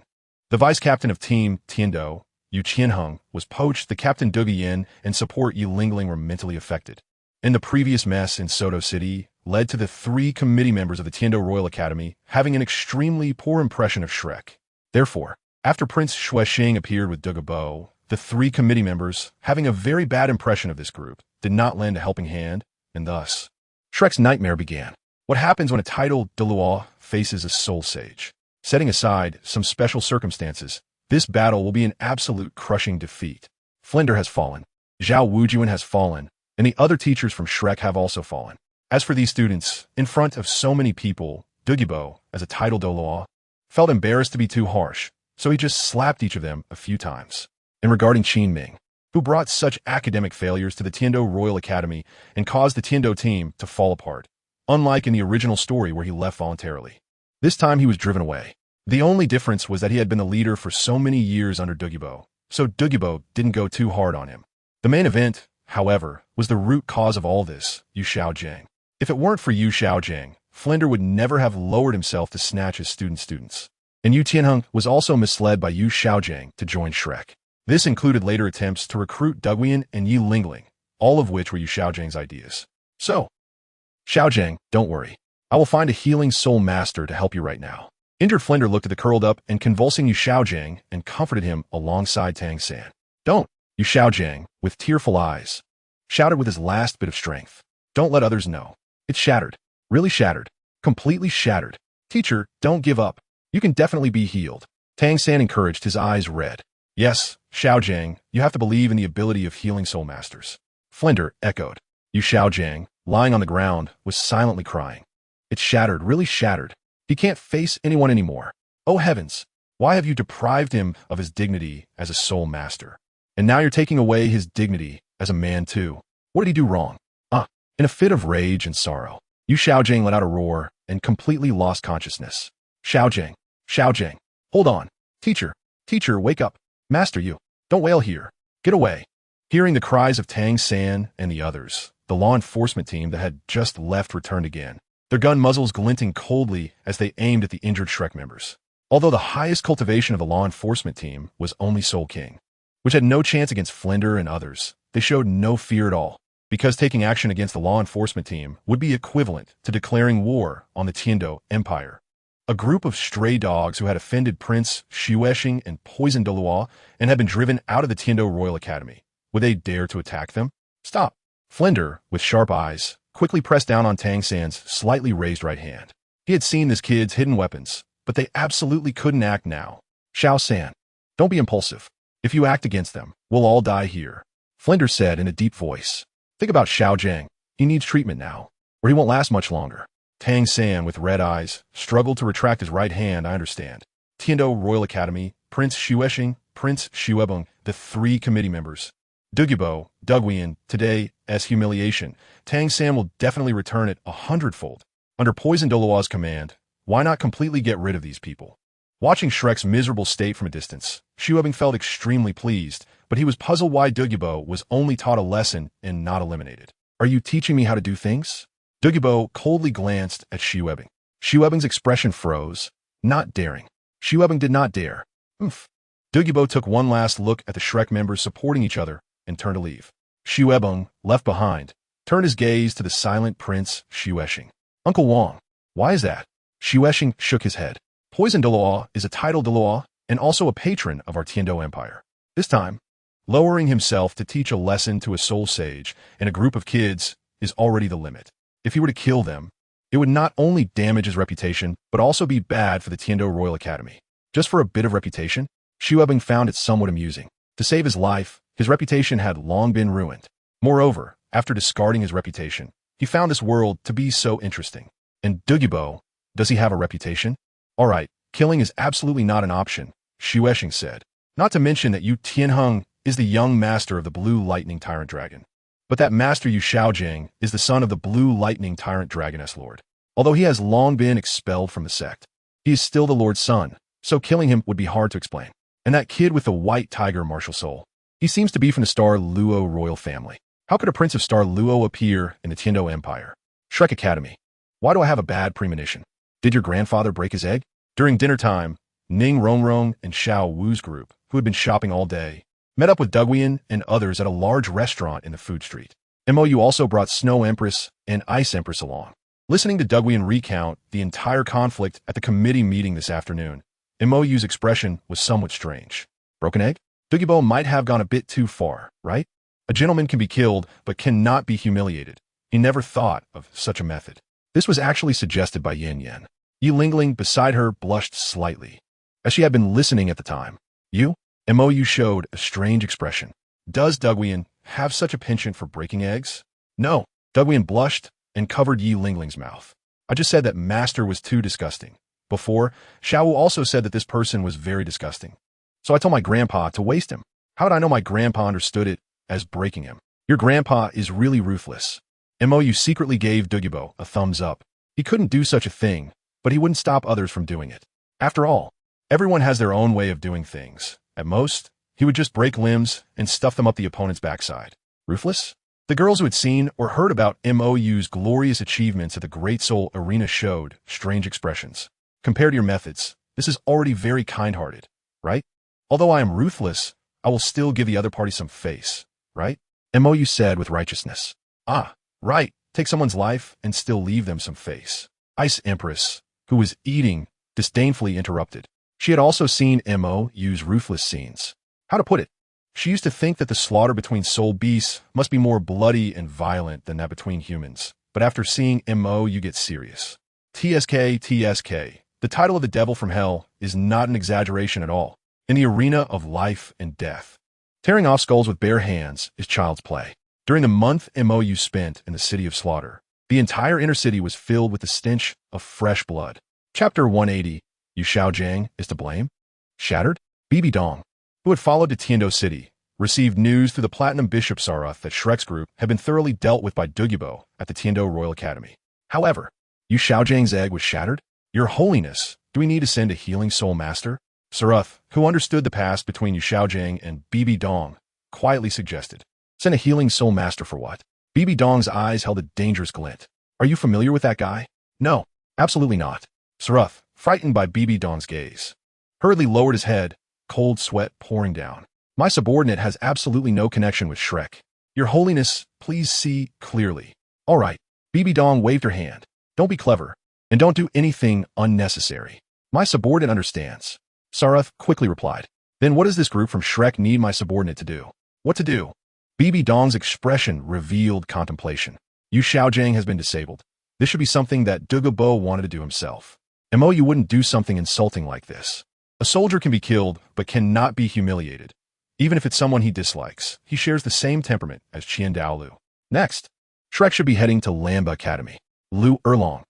The vice-captain of Team Tiando, Yu Qianheng, was poached, the captain Dugu Yin and support Yi Lingling were mentally affected. And the previous mess in Soto City led to the three committee members of the Tiando Royal Academy having an extremely poor impression of Shrek. Therefore, after Prince Xuexing appeared with Douluo, the three committee members, having a very bad impression of this group, did not lend a helping hand, and thus, Shrek's nightmare began. What happens when a titled Douluo faces a soul sage? Setting aside some special circumstances, this battle will be an absolute crushing defeat. Flinder has fallen, Zhao Wujuan has fallen, and the other teachers from Shrek have also fallen. As for these students, in front of so many people, Douluo, as a titled Douluo, felt embarrassed to be too harsh, so he just slapped each of them a few times. And regarding Qin Ming, who brought such academic failures to the Tiando Royal Academy and caused the Tiando team to fall apart, unlike in the original story where he left voluntarily. This time he was driven away. The only difference was that he had been the leader for so many years under Douluo, so Douluo didn't go too hard on him. The main event, however, was the root cause of all this, Yu Xiaojiang. If it weren't for Yu Xiaojiang, Flinder would never have lowered himself to snatch his students. And Yu Tianheng was also misled by Yu Xiaojiang to join Shrek. This included later attempts to recruit Duguian and Yi Lingling, all of which were Yu Xiaojiang's ideas. So, Xiaojiang, don't worry. I will find a healing soul master to help you right now. Injured Flinder looked at the curled up and convulsing Yu Xiaojiang and comforted him alongside Tang San. Don't, Yu Xiaojiang, with tearful eyes, shouted with his last bit of strength. Don't let others know. It's shattered. Really shattered. Completely shattered. Teacher, don't give up. You can definitely be healed. Tang San encouraged, his eyes red. Yes, Xiaojiang, you have to believe in the ability of healing soul masters. Flinder echoed. Yu Xiaojiang, lying on the ground, was silently crying. It's shattered, really shattered. He can't face anyone anymore. Oh heavens, why have you deprived him of his dignity as a soul master? And now you're taking away his dignity as a man too. What did he do wrong? In a fit of rage and sorrow, Yu Xiaojiang let out a roar and completely lost consciousness. Xiaojiang, hold on. Teacher, wake up. Master, you, don't wail here. Get away. Hearing the cries of Tang San and the others, the law enforcement team that had just left returned again, their gun muzzles glinting coldly as they aimed at the injured Shrek members. Although the highest cultivation of the law enforcement team was only Soul King, which had no chance against Flinder and others, they showed no fear at all, because taking action against the law enforcement team would be equivalent to declaring war on the Tiando Empire. A group of stray dogs who had offended Prince Xuexing and poisoned Douluo and had been driven out of the Tiando Royal Academy. Would they dare to attack them? Stop! Flinder, with sharp eyes, quickly pressed down on Tang San's slightly raised right hand. He had seen this kid's hidden weapons, but they absolutely couldn't act now. Xiao San, don't be impulsive. If you act against them, we'll all die here. Flinder said in a deep voice. Think about Xiaojiang. He needs treatment now, or he won't last much longer. Tang San, with red eyes, struggled to retract his right hand. I understand. Tiando Royal Academy, Prince Xuexing, Prince Xuebeng, the three committee members. Douluo, Duguian, today, as humiliation, Tang San will definitely return it 100-fold. Under Poison Douluo's command, why not completely get rid of these people? Watching Shrek's miserable state from a distance, Xuebeng felt extremely pleased, but he was puzzled why Douluo was only taught a lesson and not eliminated. Are you teaching me how to do things? Douluo coldly glanced at Xuebeng. Xuebeng's expression froze, not daring. Xuebeng did not dare. Douluo took one last look at the Shrek members supporting each other and turned to leave. Xuebeng, left behind, turned his gaze to the silent Prince Xuexing. Uncle Wang, why is that? Xuexing shook his head. Poison Douluo is a titled Douluo and also a patron of our Tiando Empire. This time, lowering himself to teach a lesson to a soul sage and a group of kids is already the limit. If he were to kill them, It would not only damage his reputation, but also be bad for the Tiando Royal Academy. Just for a bit of reputation, Xu Ebing found it somewhat amusing. To save his life, his reputation had long been ruined. Moreover, after discarding his reputation, he found this world to be so interesting. And Douluo, does he have a reputation? Alright, killing is absolutely not an option, Xu Eshing said. Not to mention that Yu Tianheng is the young master of the Blue Lightning Tyrant Dragon. But that master Yu Xiaojing is the son of the Blue Lightning Tyrant Dragoness Lord. Although he has long been expelled from the sect, he is still the Lord's son, so killing him would be hard to explain. And that kid with the white tiger martial soul, he seems to be from the Star Luo royal family. How could a prince of Star Luo appear in the Tiando Empire? Shrek Academy. Why do I have a bad premonition? Did your grandfather break his egg? During dinner time, Ning Rongrong and Xiao Wu's group, who had been shopping all day, met up with Douluo and others at a large restaurant in the food street. MOU also brought Snow Empress and Ice Empress along. Listening to Douluo recount the entire conflict at the committee meeting this afternoon, MOU's expression was somewhat strange. Broken egg? Douluo might have gone a bit too far, right? A gentleman can be killed, but cannot be humiliated. He never thought of such a method. This was actually suggested by Yin Yan. Yi Lingling beside her blushed slightly, as she had been listening at the time. You? MOU showed a strange expression. Does Douluo have such a penchant for breaking eggs? No. Douluo blushed and covered Yi Lingling's mouth. I just said that master was too disgusting. Before, Xiao Wu also said that this person was very disgusting. So I told my grandpa to waste him. How would I know my grandpa understood it as breaking him? Your grandpa is really ruthless. MOU secretly gave Douluo a thumbs up. He couldn't do such a thing, but he wouldn't stop others from doing it. After all, everyone has their own way of doing things. At most, he would just break limbs and stuff them up the opponent's backside. Ruthless? The girls who had seen or heard about MOU's glorious achievements at the Great Soul Arena showed strange expressions. Compared to your methods, this is already very kind-hearted, right? Although I am ruthless, I will still give the other party some face, right? MOU said with righteousness. Ah, right, take someone's life and still leave them some face. Ice Empress, who was eating, disdainfully interrupted. She had also seen MOU's ruthless scenes. How to put it? She used to think that the slaughter between soul beasts must be more bloody and violent than that between humans. But after seeing MOU get serious. TSK. The title of the devil from hell is not an exaggeration at all. In the arena of life and death, tearing off skulls with bare hands is child's play. During the month MOU spent in the city of slaughter, the entire inner city was filled with the stench of fresh blood. Chapter 180. Yu Xiaojing is to blame? Shattered? Bibi Dong, who had followed to Tiando City, received news through the Platinum Bishop Saruth that Shrek's group had been thoroughly dealt with by Douluo at the Tiando Royal Academy. However, Yu Xiaojing's egg was shattered? Your Holiness, do we need to send a healing soul master? Saruth, who understood the past between Yu Xiaojing and Bibi Dong, quietly suggested. Send a healing soul master for what? Bibi Dong's eyes held a dangerous glint. Are you familiar with that guy? No, absolutely not. Saruth, frightened by Bibi Dong's gaze, hurriedly lowered his head, cold sweat pouring down. My subordinate has absolutely no connection with Shrek. Your Holiness, please see clearly. All right. Bibi Dong waved her hand. Don't be clever, and don't do anything unnecessary. My subordinate understands. Saruth quickly replied. Then what does this group from Shrek need my subordinate to do? What to do? Bibi Dong's expression revealed contemplation. Yu Xiaojing has been disabled. This should be something that Douluo wanted to do himself. MOU wouldn't do something insulting like this. A soldier can be killed, but cannot be humiliated. Even if it's someone he dislikes, he shares the same temperament as Qian Dalu. Next, Shrek should be heading to Lamba Academy. Lu Erlong.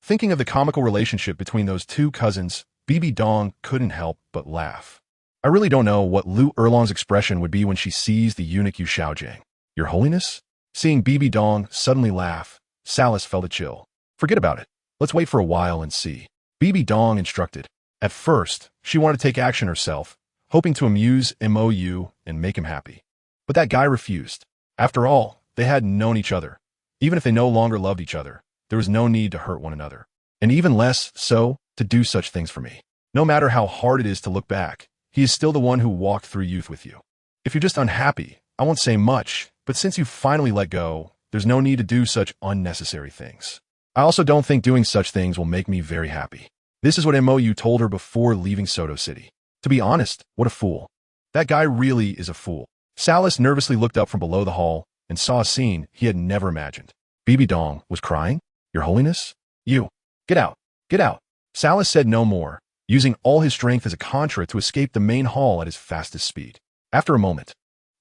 Thinking of the comical relationship between those two cousins, Bibi Dong couldn't help but laugh. I really don't know what Lu Erlong's expression would be when she sees the eunuch Yu Xiaojing. Your Holiness? Seeing Bibi Dong suddenly laugh, Salis felt a chill. Forget about it. Let's wait for a while and see. Bibi Dong instructed. At first, she wanted to take action herself, hoping to amuse MOU and make him happy. But that guy refused. After all, they had known each other. Even if they no longer loved each other, there was no need to hurt one another. And even less so to do such things for me. No matter how hard it is to look back, he is still the one who walked through youth with you. If you're just unhappy, I won't say much, but since you finally let go, there's no need to do such unnecessary things. I also don't think doing such things will make me very happy. This is what MOU told her before leaving Soto City. To be honest, what a fool. That guy really is a fool. Salis nervously looked up from below the hall and saw a scene he had never imagined. Bibi Dong was crying. Your Holiness? You. Get out. Get out. Salas said no more, using all his strength as a contra to escape the main hall at his fastest speed. After a moment,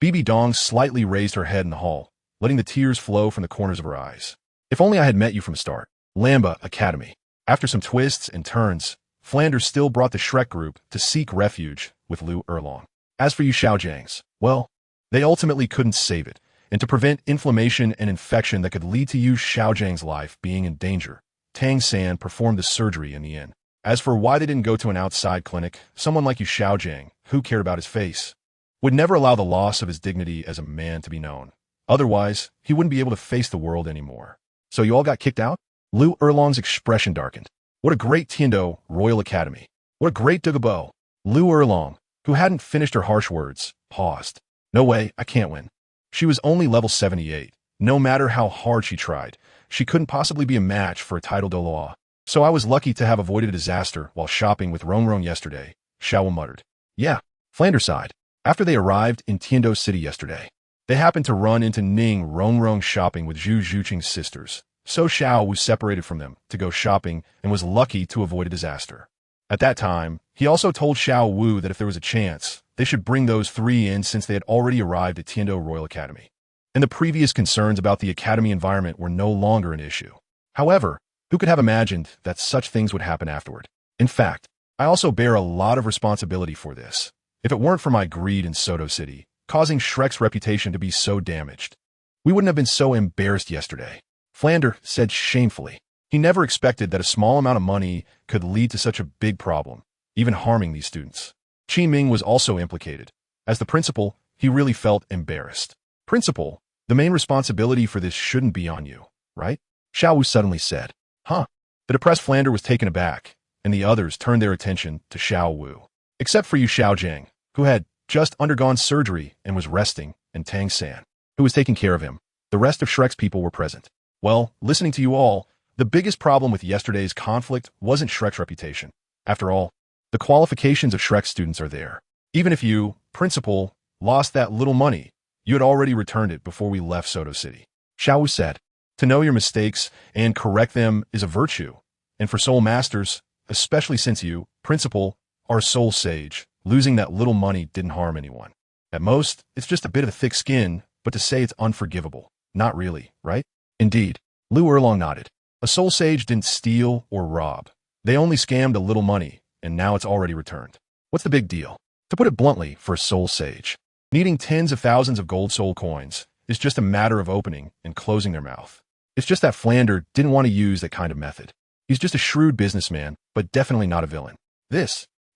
Bibi Dong slightly raised her head in the hall, letting the tears flow from the corners of her eyes. If only I had met you from the start. Lamba Academy. After some twists and turns, Flanders still brought the Shrek group to seek refuge with Lu Erlong. As for you Xiaojiangs, well, they ultimately couldn't save it, and to prevent inflammation and infection that could lead to you Xiaojiang's life being in danger, Tang San performed the surgery in the inn. As for why they didn't go to an outside clinic, someone like you Xiaojiang, who cared about his face, would never allow the loss of his dignity as a man to be known. Otherwise, he wouldn't be able to face the world anymore. So you all got kicked out? Lu Erlong's expression darkened. What a great Tiando Royal Academy. What a great Dugabo. Lu Erlong, who hadn't finished her harsh words, paused. No way, I can't win. She was only level 78. No matter how hard she tried, she couldn't possibly be a match for a title Douluo. So I was lucky to have avoided a disaster while shopping with Rongrong yesterday, Xiao muttered. Yeah, Flanders sighed. After they arrived in Tiando City yesterday, they happened to run into Ning Rongrong shopping with Zhu Zhuqing's sisters. So Xiao was separated from them to go shopping and was lucky to avoid a disaster. At that time, he also told Xiao Wu that if there was a chance, they should bring those three in since they had already arrived at Tiando Royal Academy. And the previous concerns about the academy environment were no longer an issue. However, who could have imagined that such things would happen afterward? In fact, I also bear a lot of responsibility for this. If it weren't for my greed in Soto City, causing Shrek's reputation to be so damaged, we wouldn't have been so embarrassed yesterday. Flander said shamefully. He never expected that a small amount of money could lead to such a big problem, even harming these students. Qi Ming was also implicated. As the principal, he really felt embarrassed. Principal, the main responsibility for this shouldn't be on you, right? Xiao Wu suddenly said. Huh? The depressed Flander was taken aback, and the others turned their attention to Xiao Wu. Except for Yu Xiaojiang, who had just undergone surgery and was resting, and Tang San, who was taking care of him. The rest of Shrek's people were present. Well, listening to you all, the biggest problem with yesterday's conflict wasn't Shrek's reputation. After all, the qualifications of Shrek's students are there. Even if you, principal, lost that little money, you had already returned it before we left Soto City. Xiao Wu said, to know your mistakes and correct them is a virtue. And for soul masters, especially since you, principal, are a soul sage, losing that little money didn't harm anyone. At most, it's just a bit of thick skin, but to say it's unforgivable, not really, right? Indeed, Lu Erlong nodded. A soul sage didn't steal or rob. They only scammed a little money, and now it's already returned. What's the big deal? To put it bluntly, for a soul sage, needing tens of thousands of gold soul coins is just a matter of opening and closing their mouth. It's just that Flander didn't want to use that kind of method. He's just a shrewd businessman, but definitely not a villain.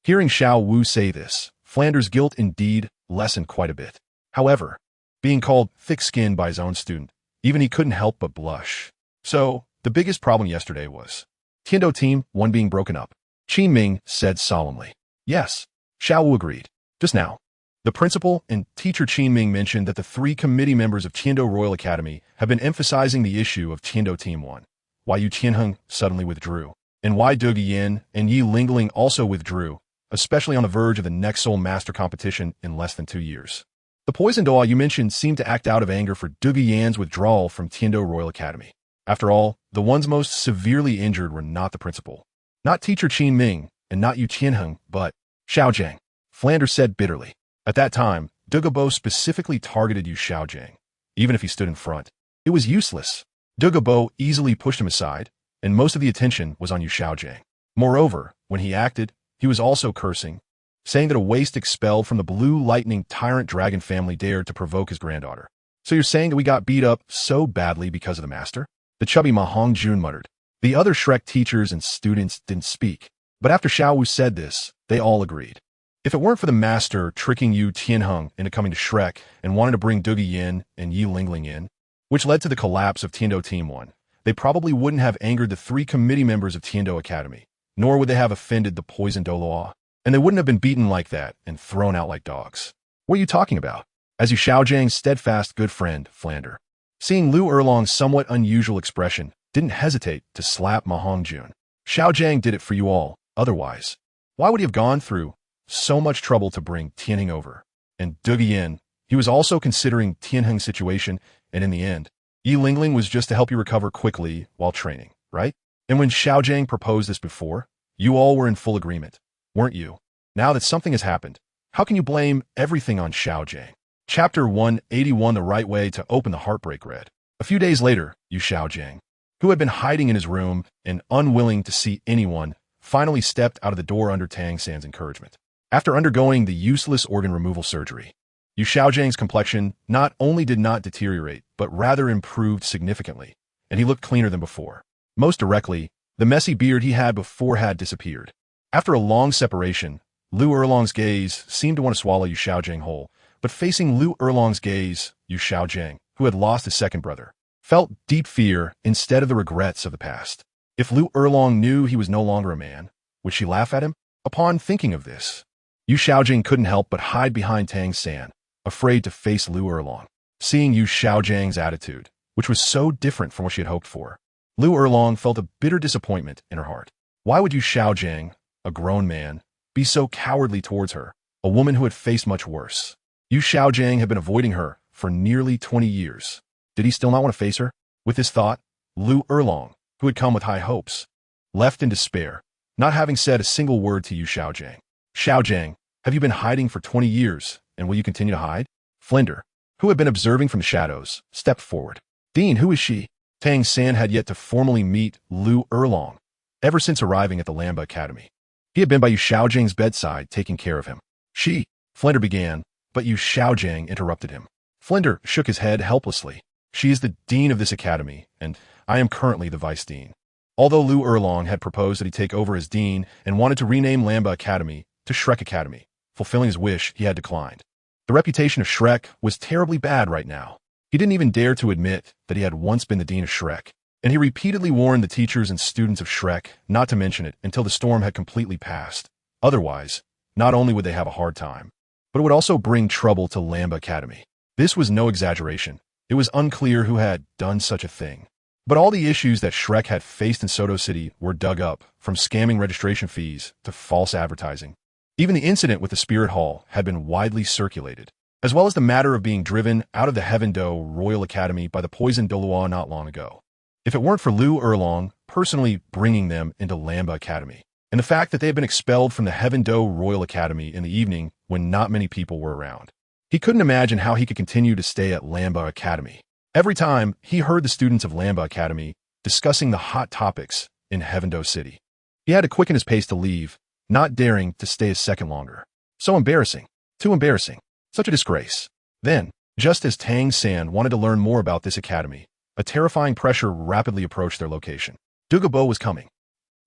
Hearing Xiao Wu say this, Flander's guilt indeed lessened quite a bit. However, being called thick-skinned by his own student, even he couldn't help but blush. So, the biggest problem yesterday was Tiando Team 1 being broken up. Qi Ming said solemnly. Yes, Xiao Wu agreed. Just now, the principal and teacher Qi Ming mentioned that the 3 committee members of Tiando Royal Academy have been emphasizing the issue of Tiando Team 1. Why Yu Tianheng suddenly withdrew, and why Duge Yin and Yi Lingling also withdrew, especially on the verge of the next Soul Master competition in less than 2 years. The poison doll you mentioned seemed to act out of anger for Duge Yan's withdrawal from Tiando Royal Academy. After all, the ones most severely injured were not the principal, not teacher Qin Ming, and not Yu Tianheng, but Xiaojiang, Flanders said bitterly. At that time, Dugabo specifically targeted Yu Xiaojiang, even if he stood in front. It was useless. Dugabo easily pushed him aside, and most of the attention was on Yu Xiaojiang. Moreover, when he acted, he was also cursing, saying that a waste expelled from the Blue Lightning Tyrant Dragon family dared to provoke his granddaughter. So you're saying that we got beat up so badly because of the master? The chubby Ma Hongjun muttered. The other Shrek teachers and students didn't speak, but after Xiao Wu said this, they all agreed. If it weren't for the master tricking Yu Tianheng into coming to Shrek and wanting to bring Duge Yin and Yi Lingling in, which led to the collapse of Tiando Team 1, they probably wouldn't have angered the 3 committee members of Tiando Academy, nor would they have offended the poison Douluo, and they wouldn't have been beaten like that and thrown out like dogs. What are you talking about? As Yu Xiaojiang's steadfast good friend, Flander, seeing Lu Erlong's somewhat unusual expression, didn't hesitate to slap Ma Hongjun. Xiaojiang did it for you all, otherwise, why would he have gone through so much trouble to bring Tianheng over? And Duge Yin, he was also considering Tianheng's situation, and in the end, Yi Lingling was just to help you recover quickly while training. right? And when Xiaojiang proposed this before, you all were in full agreement, weren't you? Now that something has happened, how can you blame everything on Xiaojiang? Chapter 181, The Right Way to Open the Heartbreak read. A few days later, Yu Xiaojiang, who had been hiding in his room and unwilling to see anyone, finally stepped out of the door under Tang San's encouragement. After undergoing the useless organ removal surgery, Yu Xiaojiang's complexion not only did not deteriorate, but rather improved significantly, and he looked cleaner than before. Most directly, the messy beard he had before had disappeared. After a long separation, Lu Erlong's gaze seemed to want to swallow Yu Xiaojiang whole, but facing Lu Erlong's gaze, Yu Xiaojiang, who had lost his second brother, felt deep fear instead of the regrets of the past. If Lu Erlong knew he was no longer a man, would she laugh at him? Upon thinking of this, Yu Xiaojing couldn't help but hide behind Tang San, afraid to face Lu Erlong. Seeing Yu Xiaojiang's attitude, which was so different from what she had hoped for, Lu Erlong felt a bitter disappointment in her heart. Why would Yu Xiaojiang, a grown man, be so cowardly towards her, a woman who had faced much worse? Yu Xiaojiang had been avoiding her for nearly 20 years. Did he still not want to face her? With this thought, Lu Erlong, who had come with high hopes, left in despair, not having said a single word to Yu Xiaojiang. Xiaojiang, have you been hiding for 20 years, and will you continue to hide? Flinder, who had been observing from the shadows, stepped forward. Dean, who is she? Tang San had yet to formally meet Lu Erlong, ever since arriving at the Lamba Academy. He had been by Yu Xiaojiang's bedside taking care of him. She, Flinder began, but Yu Xiaojiang interrupted him. Flinder shook his head helplessly. She is the dean of this academy, and I am currently the vice dean. Although Lu Erlong had proposed that he take over as dean and wanted to rename Lamba Academy to Shrek Academy, fulfilling his wish, he had declined. The reputation of Shrek was terribly bad right now. He didn't even dare to admit that he had once been the dean of Shrek, and he repeatedly warned the teachers and students of Shrek not to mention it until the storm had completely passed. Otherwise, not only would they have a hard time, but it would also bring trouble to Lamba Academy. This was no exaggeration. It was unclear who had done such a thing. But all the issues that Shrek had faced in Soto City were dug up, from scamming registration fees to false advertising. Even the incident with the Spirit Hall had been widely circulated, as well as the matter of being driven out of the Heaven Do Royal Academy by the poisoned Douluo not long ago. If it weren't for Lu Erlong personally bringing them into Lamba Academy, and the fact that they had been expelled from the Heaven Do Royal Academy in the evening when not many people were around, he couldn't imagine how he could continue to stay at Lamba Academy. Every time he heard the students of Lamba Academy discussing the hot topics in Heaven Do City, he had to quicken his pace to leave, not daring to stay a second longer. So embarrassing. Too embarrassing. Such a disgrace. Then, just as Tang San wanted to learn more about this academy, a terrifying pressure rapidly approached their location. Dugabo was coming.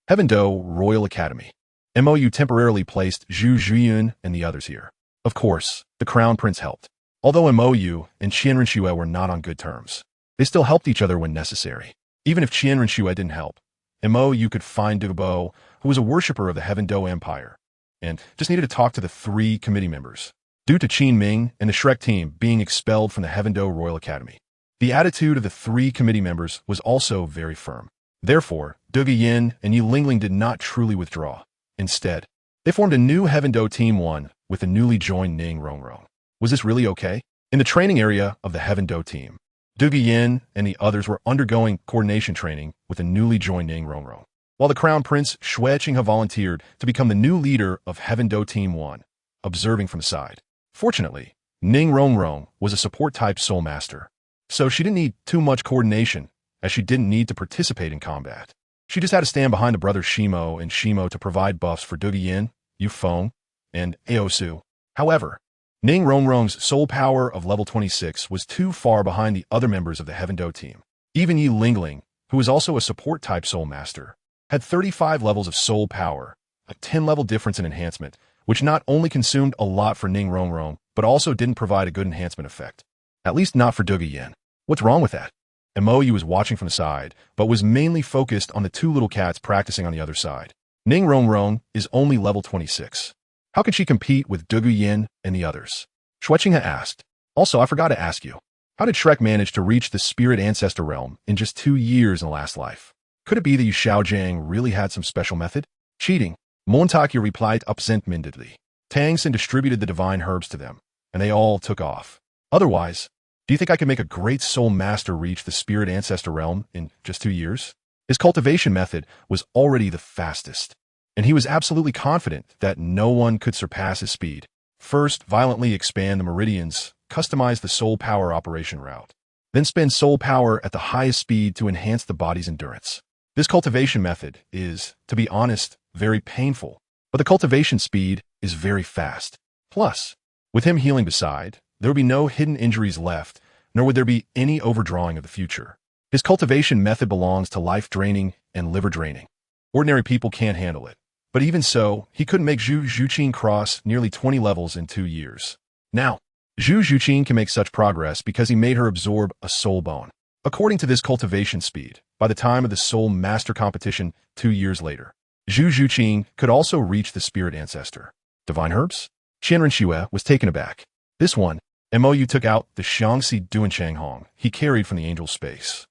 Heaven Do Royal Academy. MOU temporarily placed Zhu Zhiyun and the others here. Of course, the Crown Prince helped. Although MOU and Qianren Xue were not on good terms, they still helped each other when necessary. Even if Qianren Xue didn't help, MOU could find Dugabo, who was a worshipper of the Heaven Do Empire, and just needed to talk to the 3 committee members. Due to Qin Ming and the Shrek team being expelled from the Heaven Do Royal Academy, the attitude of the 3 committee members was also very firm. Therefore, Duge Yin and Yi Lingling did not truly withdraw. Instead, they formed a new Heaven Do Team 1 with the newly joined Ning Rongrong. Was this really okay? In the training area of the Heaven Do team, Duge Yin and the others were undergoing coordination training with the newly joined Ning Rongrong, while the Crown Prince Xue Qinghe volunteered to become the new leader of Heaven Do Team 1, observing from the side. Fortunately, Ning Rongrong was a support-type soul master, so she didn't need too much coordination, as she didn't need to participate in combat. She just had to stand behind the brothers Shimo and Shimo to provide buffs for Duge Yin, Yu Feng, and Aosu. However, Ning Rongrong's soul power of level 26 was too far behind the other members of the Heaven Do team. Even Yi Lingling, who was also a support-type soul master, had 35 levels of soul power, a 10-level difference in enhancement, which not only consumed a lot for Ning Rongrong, but also didn't provide a good enhancement effect. At least not for Duge Yin. What's wrong with that? MOU was watching from the side, but was mainly focused on the 2 little cats practicing on the other side. Ning Rongrong is only level 26. How can she compete with Duge Yin and the others? Xue Qinghe asked. Also, I forgot to ask you, how did Shrek manage to reach the spirit ancestor realm in just 2 years in the last life? Could it be that Yu Xiaojiang really had some special method? Cheating. Montakia replied absent-mindedly. Tang San distributed the divine herbs to them, and they all took off. Otherwise, do you think I could make a great soul master reach the spirit ancestor realm in just 2 years? His cultivation method was already the fastest, and he was absolutely confident that no one could surpass his speed. First, violently expand the meridians, customize the soul power operation route. Then spend soul power at the highest speed to enhance the body's endurance. This cultivation method is, to be honest, very painful, but the cultivation speed is very fast. Plus, with him healing beside, there would be no hidden injuries left, nor would there be any overdrawing of the future. His cultivation method belongs to life draining and liver draining. Ordinary people can't handle it. But even so, he couldn't make Zhu Zhuqin cross nearly 20 levels in 2 years. Now, Zhu Zhuqin can make such progress because he made her absorb a soul bone. According to this cultivation speed, by the time of the Soul Master competition 2 years later, Zhu Zhuqin could also reach the spirit ancestor. Divine herbs? Qianren Xue was taken aback. This one, Mou took out the Xiangxi Duanchang he carried from the angel's space.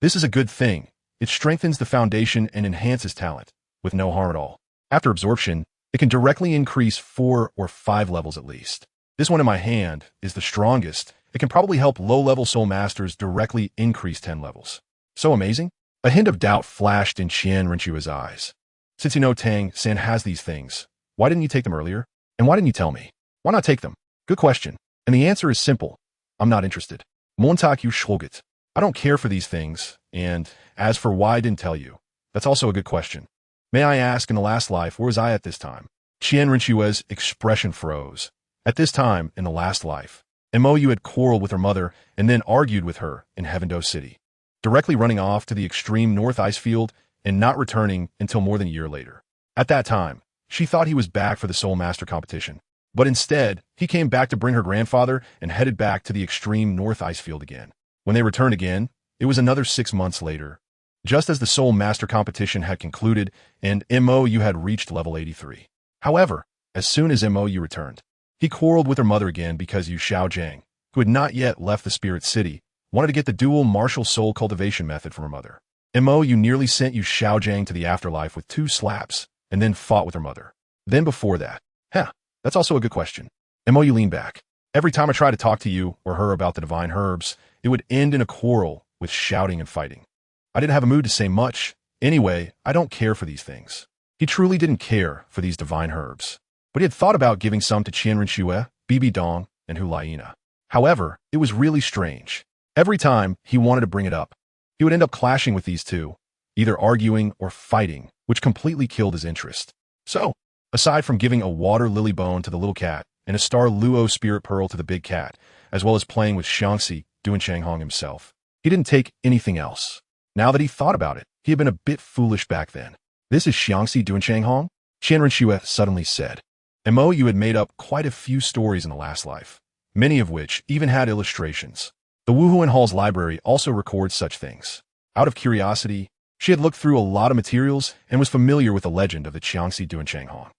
This is a good thing. It strengthens the foundation and enhances talent, with no harm at all. After absorption, it can directly increase 4 or 5 levels at least. This one in my hand is the strongest. It can probably help low-level soul masters directly increase 10 levels. So amazing? A hint of doubt flashed in Qianren Xue's eyes. Since you know Tang San has these things, why didn't you take them earlier? And why didn't you tell me? Why not take them? Good question. And the answer is simple. I'm not interested. Montag you schloget. I don't care for these things, and as for why I didn't tell you, that's also a good question. May I ask, in the last life, where was I at this time? Qianren Xue's expression froze. At this time, in the last life, Mou had quarreled with her mother and then argued with her in Heavendo City, directly running off to the extreme north ice field and not returning until more than a year later. At that time, she thought he was back for the Soul Master competition, but instead, he came back to bring her grandfather and headed back to the extreme north ice field again. When they returned again, it was another 6 months later, just as the Soul Master competition had concluded and Mou had reached level 83. However, as soon as Mou returned, he quarreled with her mother again because Yu Xiaojiang, who had not yet left the Spirit City, wanted to get the dual martial soul cultivation method from her mother. Mou nearly sent Yu Xiaojiang to the afterlife with 2 slaps and then fought with her mother. Then before that, that's also a good question. Mou leaned back. Every time I tried to talk to you or her about the divine herbs, it would end in a quarrel with shouting and fighting. I didn't have a mood to say much. Anyway, I don't care for these things. He truly didn't care for these divine herbs. But he had thought about giving some to Qianren Xue, Bibi Dong, and Hulaina. However, it was really strange. Every time he wanted to bring it up, he would end up clashing with these two, either arguing or fighting, which completely killed his interest. So, aside from giving a water lily bone to the little cat and a star Luo spirit pearl to the big cat, as well as playing with Xiangxi Duanchang himself, he didn't take anything else. Now that he thought about it, he had been a bit foolish back then. This is Xiangxi Duanchang? Qianren Xue suddenly said. Mou had made up quite a few stories in the last life, many of which even had illustrations. The Wuhuan Hall's library also records such things. Out of curiosity, she had looked through a lot of materials and was familiar with the legend of the Xiangxi Duanchang.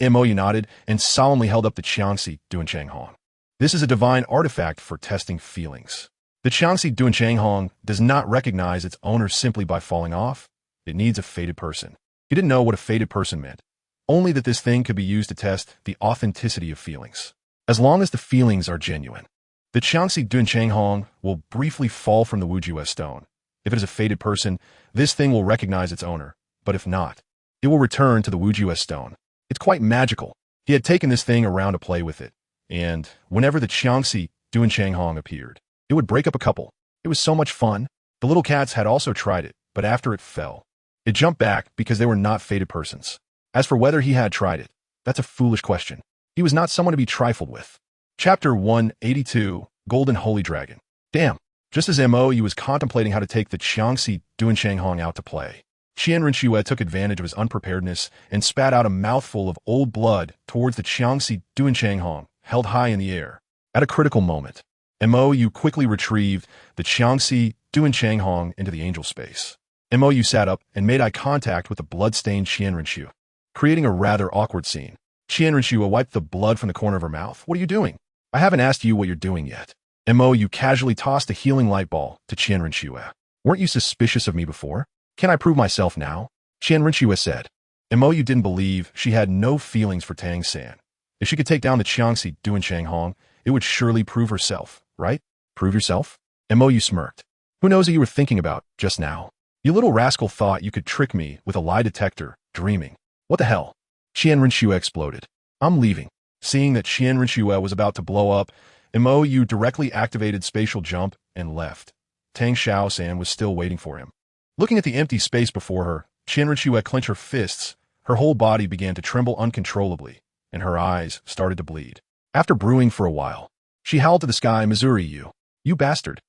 Mou nodded and solemnly held up the Xiangxi Duanchang. This is a divine artifact for testing feelings. The Xiangxi Duanchang does not recognize its owner simply by falling off. It needs a fated person. He didn't know what a fated person meant, only that this thing could be used to test the authenticity of feelings. As long as the feelings are genuine, the Xiangxi Duanchang will briefly fall from the Wujue stone. If it is a fated person, this thing will recognize its owner, but if not, it will return to the Wujue stone. It's quite magical. He had taken this thing around to play with it, and whenever the Xiangxi Duanchang appeared, it would break up a couple. It was so much fun. The little cats had also tried it, but after it fell, it jumped back because they were not fated persons. As for whether he had tried it, that's a foolish question. He was not someone to be trifled with. Chapter 182, Golden Holy Dragon. Damn. Just as Mou was contemplating how to take the Xiangxi Duanchang out to play, Qianren Xue took advantage of his unpreparedness and spat out a mouthful of old blood towards the Xiangxi Duanchang, held high in the air. At a critical moment, Mou quickly retrieved the Xiangxi Duanchang into the angel space. Mou sat up and made eye contact with the blood-stained Qianren Xue, creating a rather awkward scene. Qianren Xue wiped the blood from the corner of her mouth. What are you doing? I haven't asked you what you're doing yet. Mou casually tossed a healing light ball to Qianren Xue. Weren't you suspicious of me before? Can I prove myself now? Qianren Xue said. Mou didn't believe she had no feelings for Tang San. If she could take down the Xiangxi Duanchang, it would surely prove herself, right? Prove yourself? Mou smirked. Who knows what you were thinking about just now? You little rascal thought you could trick me with a lie detector, dreaming. What the hell? Qian Renshue exploded. I'm leaving. Seeing that Qian Renshue was about to blow up, Mo directly activated spatial jump and left. Tang Xiaosan was still waiting for him. Looking at the empty space before her, Qian Renshue clenched her fists. Her whole body began to tremble uncontrollably, and her eyes started to bleed. After brewing for a while, she howled to the sky, Missouri, you bastard.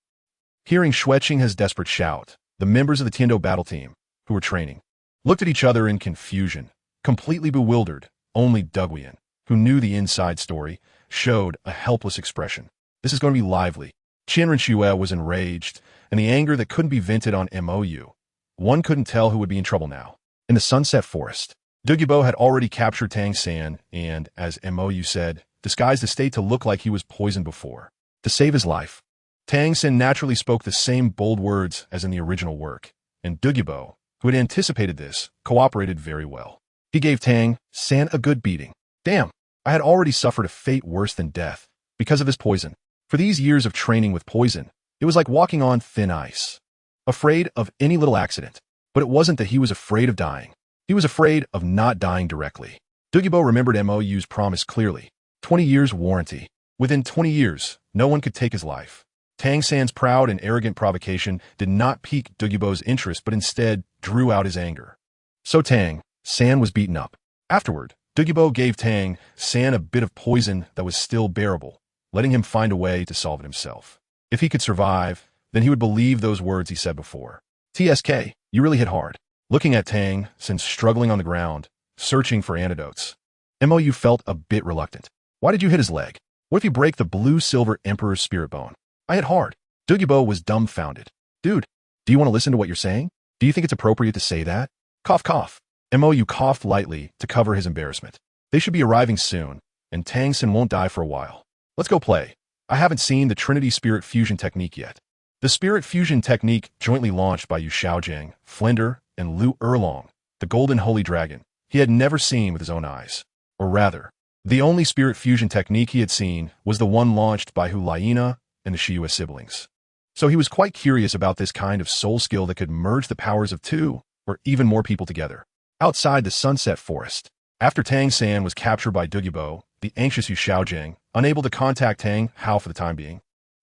Hearing Xueqing's desperate shout, the members of the Tiando battle team, who were training, looked at each other in confusion, completely bewildered. Only Duguian, who knew the inside story, showed a helpless expression. This is going to be lively. Qian Renshue was enraged, and the anger that couldn't be vented on Mou. One couldn't tell who would be in trouble now. In the Sunset Forest, Dugubo had already captured Tang San and, as Mou said, disguised the state to look like he was poisoned before. To save his life, Tang San naturally spoke the same bold words as in the original work, and Dugubo, who had anticipated this, cooperated very well. He gave Tang San a good beating. Damn, I had already suffered a fate worse than death because of this poison. For these years of training with poison, it was like walking on thin ice. Afraid of any little accident. But it wasn't that he was afraid of dying. He was afraid of not dying directly. Dugubo remembered Mou's promise clearly. 20 years warranty. Within 20 years, no one could take his life. Tang San's proud and arrogant provocation did not pique Dugubo's interest but instead drew out his anger. So Tang San was beaten up. Afterward, Dugubo gave Tang San a bit of poison that was still bearable, letting him find a way to solve it himself. If he could survive, then he would believe those words he said before. TSK, you really hit hard. Looking at Tang San struggling on the ground, searching for antidotes, Mou felt a bit reluctant. Why did you hit his leg? What if you break the blue-silver Emperor's spirit bone? I hit hard. Dugubo was dumbfounded. Dude, do you want to listen to what you're saying? Do you think it's appropriate to say that? Cough, cough. Mou coughed lightly to cover his embarrassment. They should be arriving soon, and Tang San won't die for a while. Let's go play. I haven't seen the Trinity Spirit Fusion technique yet. The Spirit Fusion technique, jointly launched by Yu Xiaojing, Flender, and Lu Erlong, the Golden Holy Dragon, he had never seen with his own eyes. Or rather, the only Spirit Fusion technique he had seen was the one launched by Hu Laina and the Shiyue siblings. So he was quite curious about this kind of soul skill that could merge the powers of two, or even more people together. Outside the Sunset Forest, after Tang San was captured by Dugubo, the anxious Yu Xiaojing, unable to contact Tang Hao for the time being,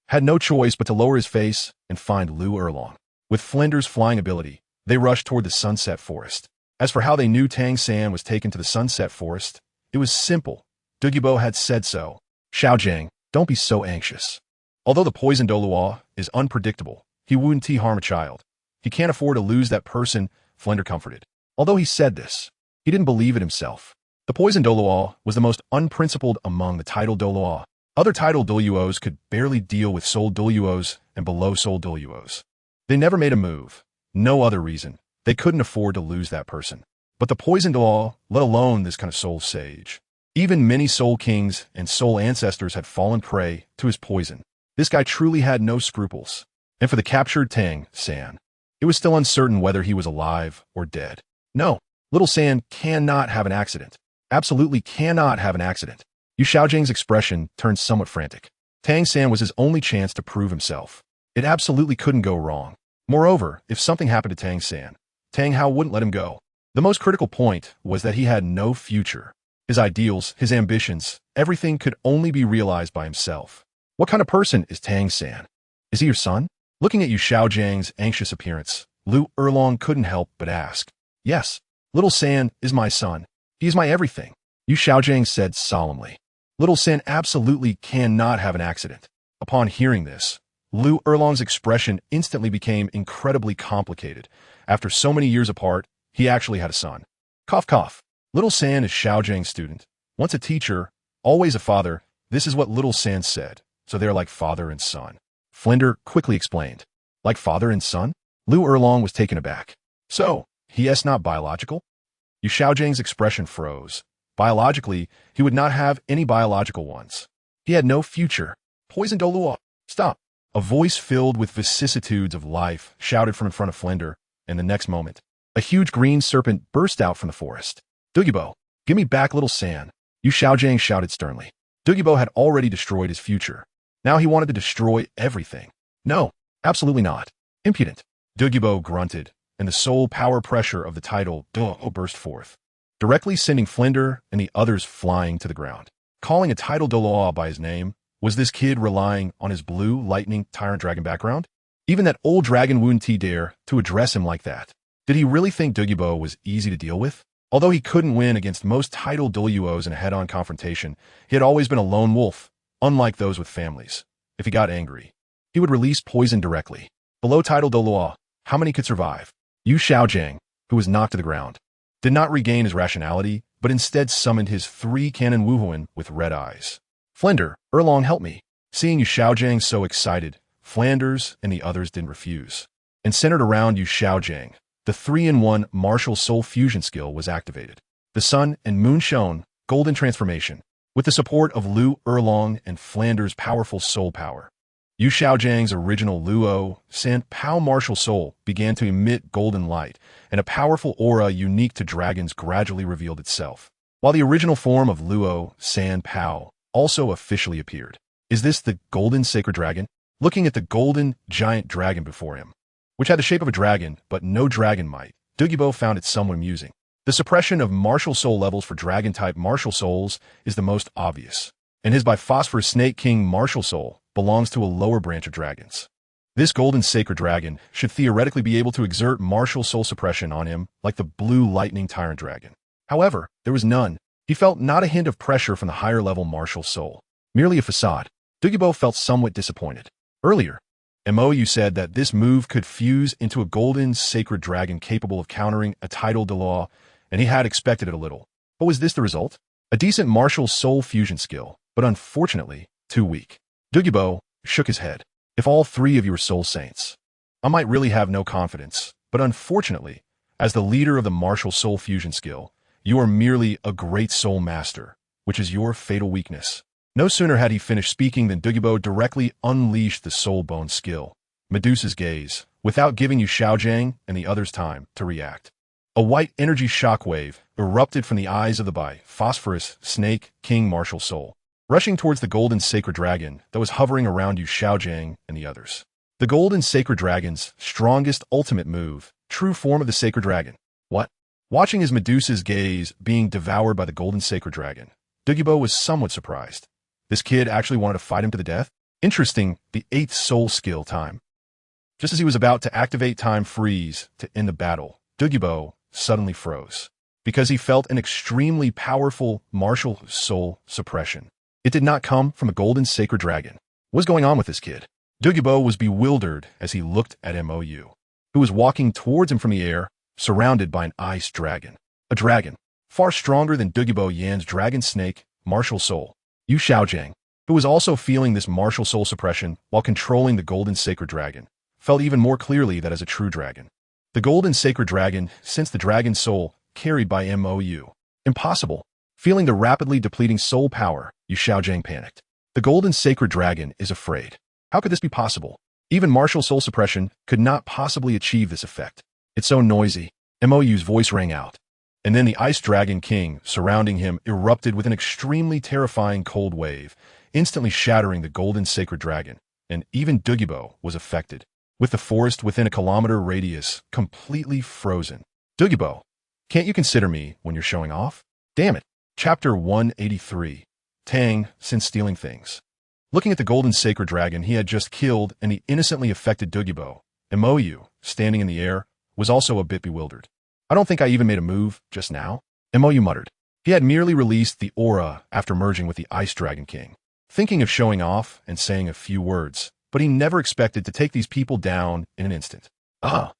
had no choice but to lower his face and find Lu Erlong. With Flender's flying ability, they rushed toward the Sunset Forest. As for how they knew Tang San was taken to the Sunset Forest, it was simple. Dugubo had said so. Xiaojing, don't be so anxious. Although the poison Douluo is unpredictable, he wouldn't harm a child. He can't afford to lose that person, Flender comforted. Although he said this, he didn't believe it himself. The poison Douluo was the most unprincipled among the title Douluo. Other title Douluos could barely deal with soul Douluos and below soul Douluos. They never made a move. No other reason. They couldn't afford to lose that person. But the poison Douluo, let alone this kind of soul sage. Even many soul kings and soul ancestors had fallen prey to his poison. This guy truly had no scruples. And for the captured Tang San, it was still uncertain whether he was alive or dead. No, little San cannot have an accident. Absolutely cannot have an accident. Yu Xiaojing's expression turned somewhat frantic. Tang San was his only chance to prove himself. It absolutely couldn't go wrong. Moreover, if something happened to Tang San, Tang Hao wouldn't let him go. The most critical point was that he had no future. His ideals, his ambitions, everything could only be realized by himself. What kind of person is Tang San? Is he your son? Looking at Yu Xiaojing's anxious appearance, Lu Erlong couldn't help but ask. Yes, little San is my son. He is my everything, Yu Xiaojing said solemnly. Little San absolutely cannot have an accident. Upon hearing this, Lu Erlong's expression instantly became incredibly complicated. After so many years apart, he actually had a son. Cough, cough. Little San is Xiaojing's student. Once a teacher, always a father. This is what Little San said. So they're like father and son. Flender quickly explained. Like father and son? Lu Erlong was taken aback. So, he is not biological? Yu Xiaojing's expression froze. Biologically, he would not have any biological ones. He had no future. Poison Douluo. Stop. A voice filled with vicissitudes of life shouted from in front of Flender, and the next moment, a huge green serpent burst out from the forest. Dugubo, give me back little San. Yu Xiaojing shouted sternly. Dugubo had already destroyed his future. Now he wanted to destroy everything. No, absolutely not. Impudent. Dugubo grunted, and the soul power pressure of the title Douluo burst forth, directly sending Flinder and the others flying to the ground. Calling a title Douluo by his name, was this kid relying on his blue lightning tyrant dragon background? Even that old dragon wouldn't dare to address him like that. Did he really think Douluo was easy to deal with? Although he couldn't win against most title Douluos in a head-on confrontation, he had always been a lone wolf, unlike those with families. If he got angry, he would release poison directly. Below title Douluo, how many could survive? Yu Xiaojiang, who was knocked to the ground, did not regain his rationality, but instead summoned his 3-cannon Wuhuan with red eyes. Flinder, Erlong, help me. Seeing Yu Xiaojiang so excited, Flanders and the others didn't refuse. And centered around Yu Xiaojiang, the 3-in-1 martial soul fusion skill was activated. The sun and moon shone, golden transformation, with the support of Lu Erlong and Flanders' powerful soul power. Yu Xiaojiang's original Luo San Pao martial soul began to emit golden light, and a powerful aura unique to dragons gradually revealed itself, while the original form of Luo San Pao also officially appeared. Is this the golden sacred dragon? Looking at the golden giant dragon before him, which had the shape of a dragon but no dragon might, Douluo found it somewhat amusing. The suppression of martial soul levels for dragon-type martial souls is the most obvious, and his by Phosphorus Snake King martial soul belongs to a lower branch of dragons. This golden sacred dragon should theoretically be able to exert martial soul suppression on him like the blue lightning tyrant dragon. However, there was none. He felt not a hint of pressure from the higher level martial soul, merely a facade. Douluo felt somewhat disappointed. Earlier, Mou said that this move could fuse into a golden sacred dragon capable of countering a title Douluo, and he had expected it a little. But was this the result? A decent martial soul fusion skill, but unfortunately, too weak. Douluo shook his head. If all 3 of you are soul saints, I might really have no confidence, but unfortunately, as the leader of the martial soul fusion skill, you are merely a great soul master, which is your fatal weakness. No sooner had he finished speaking than Douluo directly unleashed the soul bone skill, Medusa's gaze, without giving Yu Xiaojiang and the others time to react. A white energy shockwave erupted from the eyes of the by Phosphorus Snake King martial soul, rushing towards the golden sacred dragon that was hovering around Yu Xiaojiang and the others. The golden sacred dragon's strongest ultimate move, true form of the sacred dragon. What? Watching his Medusa's gaze being devoured by the golden sacred dragon, Douluo was somewhat surprised. This kid actually wanted to fight him to the death? Interesting, the 8th soul skill time. Just as he was about to activate time freeze to end the battle, Douluo suddenly froze, because he felt an extremely powerful martial soul suppression. It did not come from a golden sacred dragon. What was going on with this kid? Douluo was bewildered as he looked at Mou, who was walking towards him from the air, surrounded by an ice dragon. A dragon, far stronger than Douluo Yan's dragon snake, martial soul. Yu Xiaojiang, who was also feeling this martial soul suppression while controlling the golden sacred dragon, felt even more clearly that as a true dragon. The golden sacred dragon sensed the dragon soul carried by Mou. Impossible. Feeling the rapidly depleting soul power, Yu Xiaojiang panicked. The golden sacred dragon is afraid. How could this be possible? Even martial soul suppression could not possibly achieve this effect. It's so noisy. Mou's voice rang out. And then the ice dragon king surrounding him erupted with an extremely terrifying cold wave, instantly shattering the golden sacred dragon, and even Douluo was affected, with the forest within a kilometer radius completely frozen. Douluo, can't you consider me when you're showing off? Damn it. Chapter 183. Tang, since stealing things. Looking at the golden sacred dragon he had just killed and the innocently affected Douluo, Mou, standing in the air, was also a bit bewildered. I don't think I even made a move just now, Mou muttered. He had merely released the aura after merging with the Ice Dragon King, thinking of showing off and saying a few words, but he never expected to take these people down in an instant. I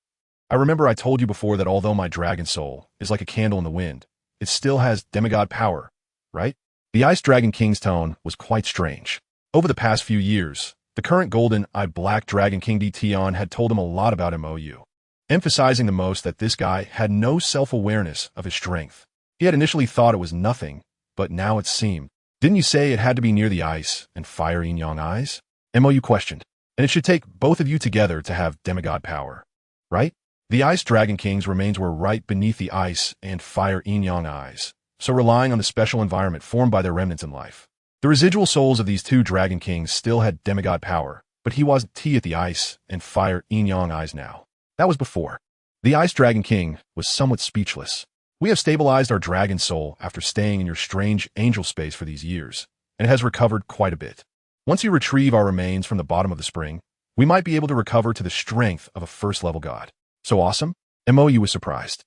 remember I told you before that although my dragon soul is like a candle in the wind, it still has demigod power, right? The Ice Dragon King's tone was quite strange. Over the past few years, the current golden-eyed Black Dragon King Tion had told him a lot about Mou, emphasizing the most that this guy had no self-awareness of his strength. He had initially thought it was nothing, but now it seemed. Didn't you say it had to be near the ice and fire yin-yang eyes? Mou questioned. And it should take both of you together to have demigod power, right? The Ice Dragon King's remains were right beneath the ice and fire yin-yang eyes, so relying on the special environment formed by their remnants in life. The residual souls of these 2 Dragon Kings still had demigod power, but he wasn't at the ice and fire yin-yang eyes now. That was before. The Ice Dragon King was somewhat speechless. We have stabilized our dragon soul after staying in your strange angel space for these years, and it has recovered quite a bit. Once you retrieve our remains from the bottom of the spring, we might be able to recover to the strength of a first-level god. So awesome? MOU was surprised.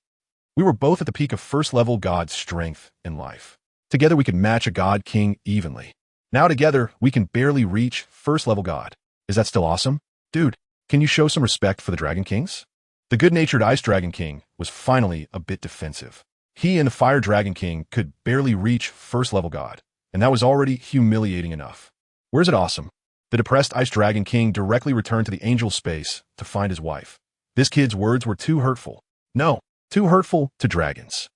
We were both at the peak of first-level god strength in life. Together we could match a god king evenly. Now together, we can barely reach first-level god. Is that still awesome? Dude, can you show some respect for the Dragon Kings? The good-natured Ice Dragon King was finally a bit defensive. He and the Fire Dragon King could barely reach first-level god, and that was already humiliating enough. Where's it awesome? The depressed Ice Dragon King directly returned to the angel space to find his wife. This kid's words were too hurtful. No, too hurtful to dragons.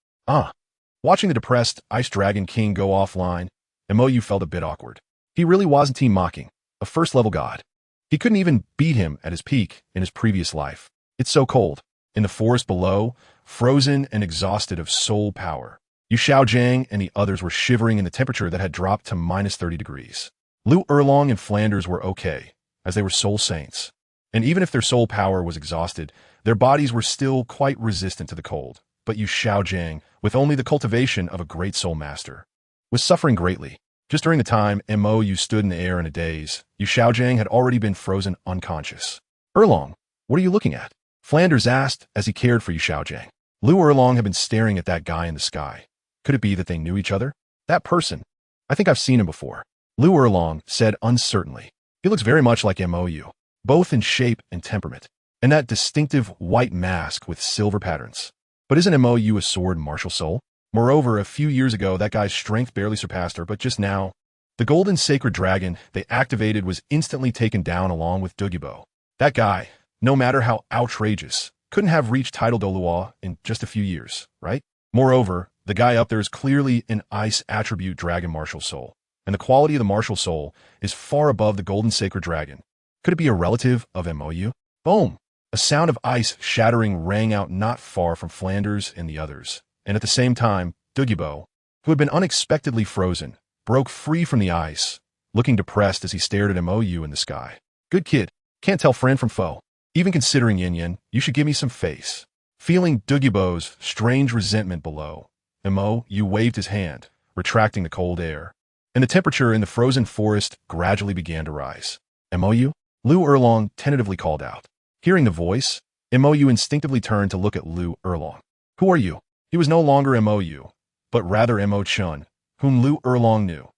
Watching the depressed Ice Dragon King go offline, MOU felt a bit awkward. He really wasn't team mocking, a first-level god. He couldn't even beat him at his peak in his previous life. It's so cold. In the forest below, frozen and exhausted of soul power, Yu Xiaojiang and the others were shivering in the temperature that had dropped to minus 30 degrees. Lu Erlong and Flanders were okay, as they were soul saints. And even if their soul power was exhausted, their bodies were still quite resistant to the cold. But Yu Xiaojiang, with only the cultivation of a great soul master, was suffering greatly. Just during the time MOU stood in the air in a daze, Yu Xiaojiang had already been frozen unconscious. Erlong, what are you looking at? Flanders asked as he cared for Yu Xiaojiang. Lu Erlong had been staring at that guy in the sky. Could it be that they knew each other? That person. I think I've seen him before. Lu Erlong said uncertainly. He looks very much like MOU, both in shape and temperament, and that distinctive white mask with silver patterns. But isn't MOU a sword martial soul? Moreover, a few years ago, that guy's strength barely surpassed her, but just now, the golden sacred dragon they activated was instantly taken down along with Douluo. That guy, no matter how outrageous, couldn't have reached title Douluo in just a few years, right? Moreover, the guy up there is clearly an ice attribute dragon martial soul, and the quality of the martial soul is far above the golden sacred dragon. Could it be a relative of MOU? Boom! A sound of ice shattering rang out not far from Flanders and the others, and at the same time, Douluo, who had been unexpectedly frozen, broke free from the ice, looking depressed as he stared at MOU in the sky. Good kid, can't tell friend from foe. Even considering Yin, you should give me some face. Feeling Douluo's strange resentment below, MOU waved his hand, retracting the cold air, and the temperature in the frozen forest gradually began to rise. MOU? Lu Erlong tentatively called out. Hearing the voice, MOU instinctively turned to look at Lu Erlong. Who are you? He was no longer MOU, but rather Mo Chun, whom Lu Erlong knew.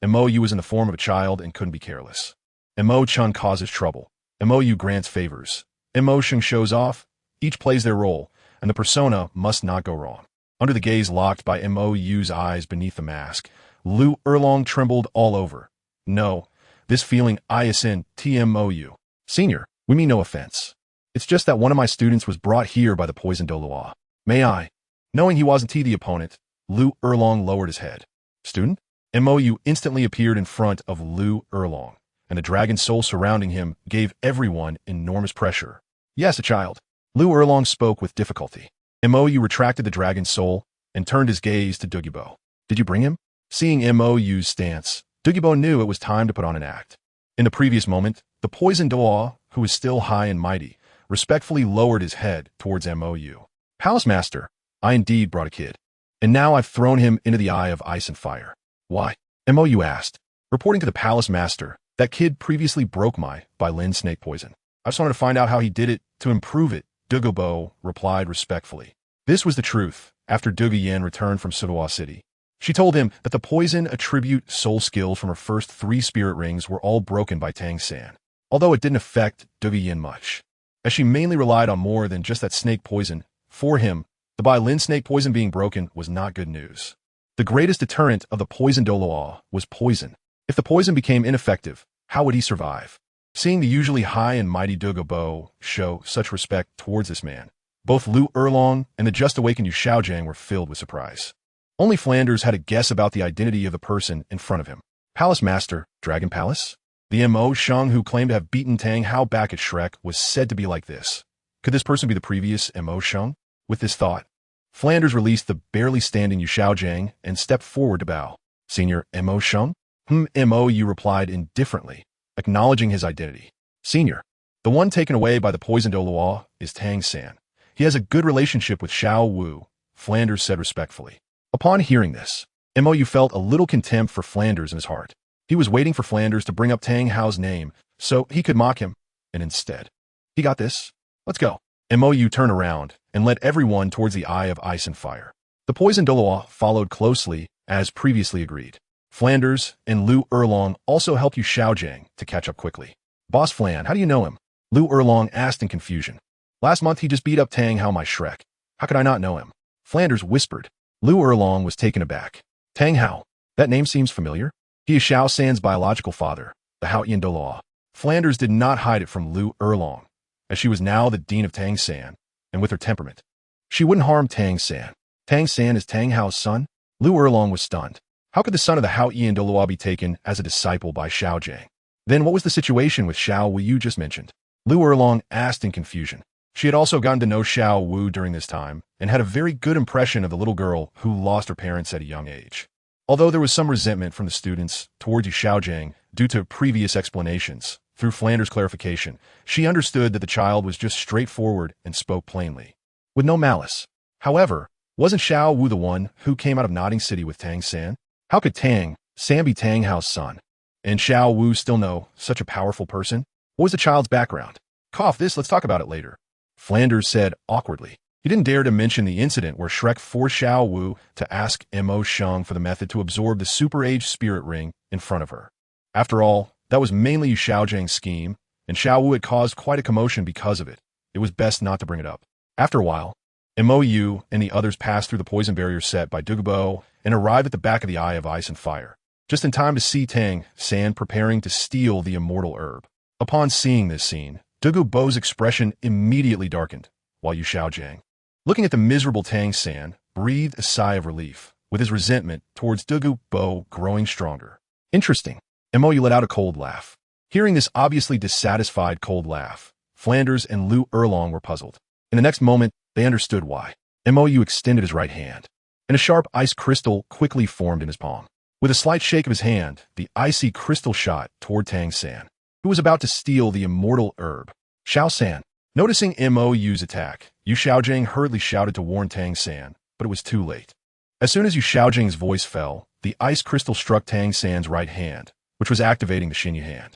MOU was in the form of a child and couldn't be careless. Mo Chun causes trouble. MOU grants favors. Mo Sheng shows off. Each plays their role, and the persona must not go wrong. Under the gaze locked by MOU's eyes beneath the mask, Lu Erlong trembled all over. No, this feeling ISN TMOU. Senior, we mean no offense. It's just that one of my students was brought here by the poisoned Douluo. May I? Knowing he wasn't the opponent, Lu Erlong lowered his head. Student? MOU instantly appeared in front of Lu Erlong, and the dragon soul surrounding him gave everyone enormous pressure. Yes, a child. Lu Erlong spoke with difficulty. MOU retracted the dragon soul and turned his gaze to Douluo. Did you bring him? Seeing MOU's stance, Douluo knew it was time to put on an act. In the previous moment, the poisoned Douluo, who was still high and mighty, respectfully lowered his head towards MOU. Palace Master, I indeed brought a kid, and now I've thrown him into the eye of ice and fire. Why? MOU asked. Reporting to the Palace Master, that kid previously broke my by Lin snake poison. I just wanted to find out how he did it to improve it, Douluo replied respectfully. This was the truth after Douluo returned from Sivawa City. She told him that the poison attribute soul skills from her first 3 spirit rings were all broken by Tang San, although it didn't affect Douluo much, as she mainly relied on more than just that snake poison. For him, the Bai Lin snake poison being broken was not good news. The greatest deterrent of the poisoned Douluo was poison. If the poison became ineffective, how would he survive? Seeing the usually high and mighty Douluo show such respect towards this man, both Lu Erlong and the just-awakened Yu Xiaojiang were filled with surprise. Only Flanders had a guess about the identity of the person in front of him. Palace Master, Dragon Palace? The Mo Sheng who claimed to have beaten Tang Hao back at Shrek was said to be like this. Could this person be the previous Mo Sheng? With this thought, Flanders released the barely standing Yu Xiaojiang and stepped forward to bow. Senior Mo Sheng? MOU replied indifferently, acknowledging his identity. Senior, the one taken away by the poisoned Douluo is Tang San. He has a good relationship with Xiao Wu, Flanders said respectfully. Upon hearing this, Mou felt a little contempt for Flanders in his heart. He was waiting for Flanders to bring up Tang Hao's name so he could mock him, and instead, he got this. Let's go. Mou turned around and led everyone towards the Eye of Ice and Fire. The poisoned Douluo followed closely, as previously agreed. Flanders and Lu Erlong also helped Yu Xiaojiang to catch up quickly. Boss Flan, how do you know him? Lu Erlong asked in confusion. Last month he just beat up Tang Hao, my Shrek. How could I not know him? Flanders whispered. Lu Erlong was taken aback. Tang Hao, that name seems familiar. He is Xiao San's biological father, the Haoyan Douluo. Flanders did not hide it from Lu Erlong, as she was now the dean of Tang San, and with her temperament, she wouldn't harm Tang San. Tang San is Tang Hao's son? Lu Erlong was stunned. How could the son of the Haoyan Douluo be taken as a disciple by Xiaojiang? Then what was the situation with Xiao Wu you just mentioned? Lu Erlong asked in confusion. She had also gotten to know Xiao Wu during this time, and had a very good impression of the little girl who lost her parents at a young age. Although there was some resentment from the students towards Yu Xiaojiang due to previous explanations, through Flanders' clarification, she understood that the child was just straightforward and spoke plainly, with no malice. However, wasn't Xiao Wu the one who came out of Nodding City with Tang San? How could Tang San be Tang Hao's son? And Xiao Wu still know such a powerful person? What was the child's background? Cough this, let's talk about it later. Flanders said awkwardly. He didn't dare to mention the incident where Shrek forced Xiao Wu to ask Mo Sheng for the method to absorb the Super Age Spirit Ring in front of her. After all, that was mainly Yu Xiaojiang's scheme, and Xiao Wu had caused quite a commotion because of it. It was best not to bring it up. After a while, Mou and the others passed through the poison barrier set by Dugubo and arrived at the back of the Eye of Ice and Fire, just in time to see Tang San preparing to steal the immortal herb. Upon seeing this scene, Dugubo's expression immediately darkened, while Yu Xiaojiang, looking at the miserable Tang San, breathed a sigh of relief, with his resentment towards Dugubo growing stronger. Interesting. Mou let out a cold laugh. Hearing this obviously dissatisfied cold laugh, Flanders and Lu Erlong were puzzled. In the next moment, they understood why. Mou extended his right hand, and a sharp ice crystal quickly formed in his palm. With a slight shake of his hand, the icy crystal shot toward Tang San, who was about to steal the immortal herb. Xiao San. Noticing Mou's attack, Yu Xiaojiang hurriedly shouted to warn Tang San, but it was too late. As soon as Yu Xiaojiang's voice fell, the ice crystal struck Tang San's right hand, which was activating the Xinyu hand.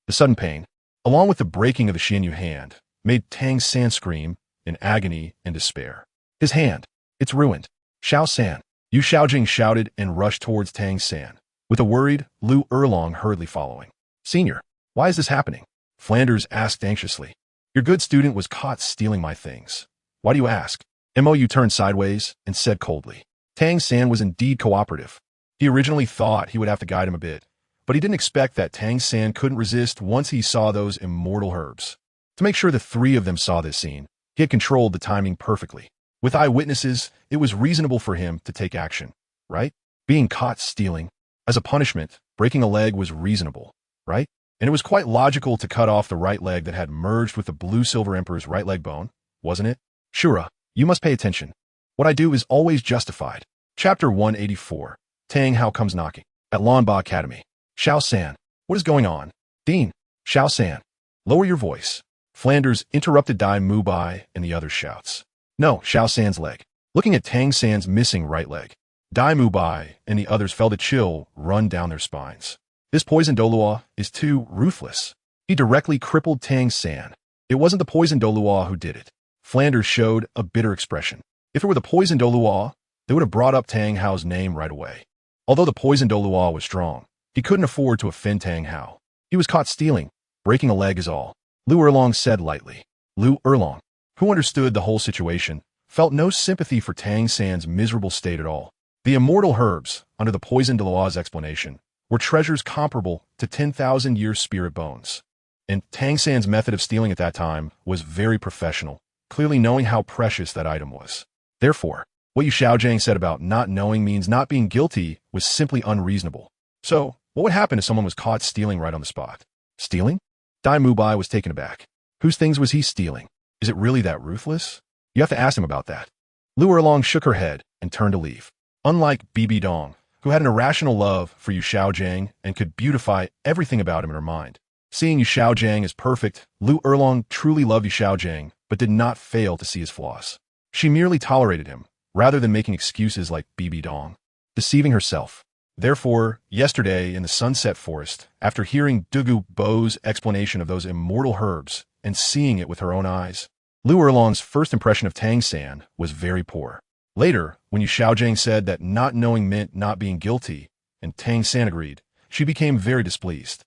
The sudden pain, along with the breaking of the Xinyu hand, made Tang San scream in agony and despair. His hand, it's ruined. Xiao San. Yu Xiaojiang shouted and rushed towards Tang San, with a worried Lu Erlong hurriedly following. Senior, why is this happening? Flanders asked anxiously. Your good student was caught stealing my things. Why do you ask? Mou turned sideways and said coldly. Tang San was indeed cooperative. He originally thought he would have to guide him a bit, but he didn't expect that Tang San couldn't resist once he saw those immortal herbs. To make sure the three of them saw this scene, he had controlled the timing perfectly. With eyewitnesses, it was reasonable for him to take action, right? Being caught stealing. As a punishment, breaking a leg was reasonable, right? And it was quite logical to cut off the right leg that had merged with the Blue Silver Emperor's right leg bone, wasn't it? Shura, you must pay attention. What I do is always justified. Chapter 184. Tang Hao comes knocking. At Lanba Academy. Xiao San. What is going on? Dean. Xiao San. Lower your voice. Flanders interrupted Dai Mubai and the other shouts. No, Xiao San's leg. Looking at Tang San's missing right leg, Dai Mubai and the others felt a chill run down their spines. This poison Douluo is too ruthless. He directly crippled Tang San. It wasn't the poison Douluo who did it. Flanders showed a bitter expression. If it were the poison Douluo, they would have brought up Tang Hao's name right away. Although the poison Douluo was strong, he couldn't afford to offend Tang Hao. He was caught stealing. Breaking a leg is all. Lu Erlong said lightly. Lu Erlong, who understood the whole situation, felt no sympathy for Tang San's miserable state at all. The immortal herbs, under the poison Douluo's explanation, were treasures comparable to 10,000-year spirit bones. And Tang San's method of stealing at that time was very professional, clearly knowing how precious that item was. Therefore, what Yu Xiaojiang said about not knowing means not being guilty was simply unreasonable. So, what would happen if someone was caught stealing right on the spot? Stealing? Dai Mubai was taken aback. Whose things was he stealing? Is it really that ruthless? You have to ask him about that. Lu Erlong shook her head and turned to leave. Unlike Bibi Dong, who had an irrational love for Yu Xiaojiang and could beautify everything about him in her mind. Seeing Yu Xiaojiang as perfect, Lu Erlong truly loved Yu Xiaojiang, but did not fail to see his flaws. She merely tolerated him, rather than making excuses like BB Dong, deceiving herself. Therefore, yesterday in the Sunset Forest, after hearing Douluo Bo's explanation of those immortal herbs and seeing it with her own eyes, Lu Erlong's first impression of Tang San was very poor. Later, when Yu Xiaojing said that not knowing meant not being guilty, and Tang San agreed, she became very displeased.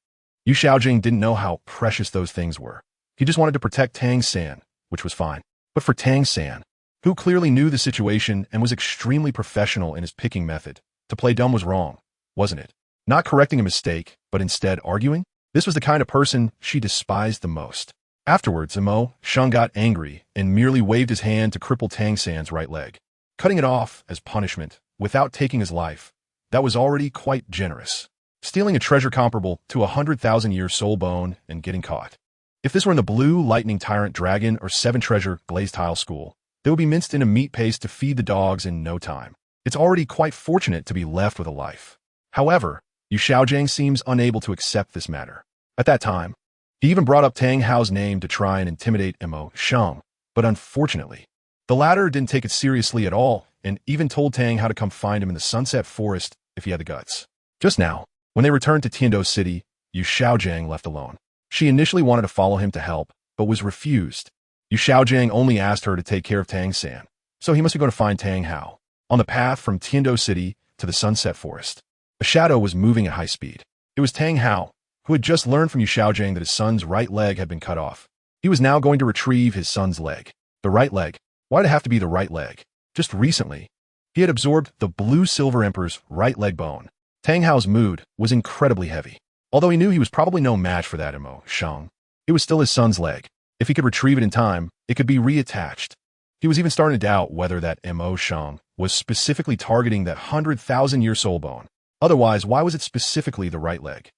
Yu Xiaojing didn't know how precious those things were. He just wanted to protect Tang San, which was fine. But for Tang San, who clearly knew the situation and was extremely professional in his picking method, to play dumb was wrong, wasn't it? Not correcting a mistake, but instead arguing? This was the kind of person she despised the most. Afterwards, Mo Sheng got angry and merely waved his hand to cripple Tang San's right leg, cutting it off as punishment without taking his life. That was already quite generous. Stealing a treasure comparable to 100,000-year soul bone and getting caught. If this were in the Blue Lightning Tyrant Dragon or Seven Treasure Glazed Tile School, they would be minced in a meat paste to feed the dogs in no time. It's already quite fortunate to be left with a life. However, Yu Xiaojing seems unable to accept this matter. At that time, he even brought up Tang Hao's name to try and intimidate Mo Sheng, but unfortunately, the latter didn't take it seriously at all and even told Tang how to come find him in the Sunset Forest if he had the guts. Just now, when they returned to Tiando City, Yu Xiaojing left alone. She initially wanted to follow him to help, but was refused. Yu Xiaojing only asked her to take care of Tang San, so he must be going to find Tang Hao. On the path from Tiando City to the Sunset Forest, a shadow was moving at high speed. It was Tang Hao, who had just learned from Yu Xiaojing that his son's right leg had been cut off. He was now going to retrieve his son's leg. The right leg? Why'd it have to be the right leg? Just recently, he had absorbed the Blue Silver Emperor's right leg bone. Tang Hao's mood was incredibly heavy. Although he knew he was probably no match for that Mo Sheng, it was still his son's leg. If he could retrieve it in time, it could be reattached. He was even starting to doubt whether that Mo Sheng was specifically targeting that 100,000-year soul bone. Otherwise, why was it specifically the right leg?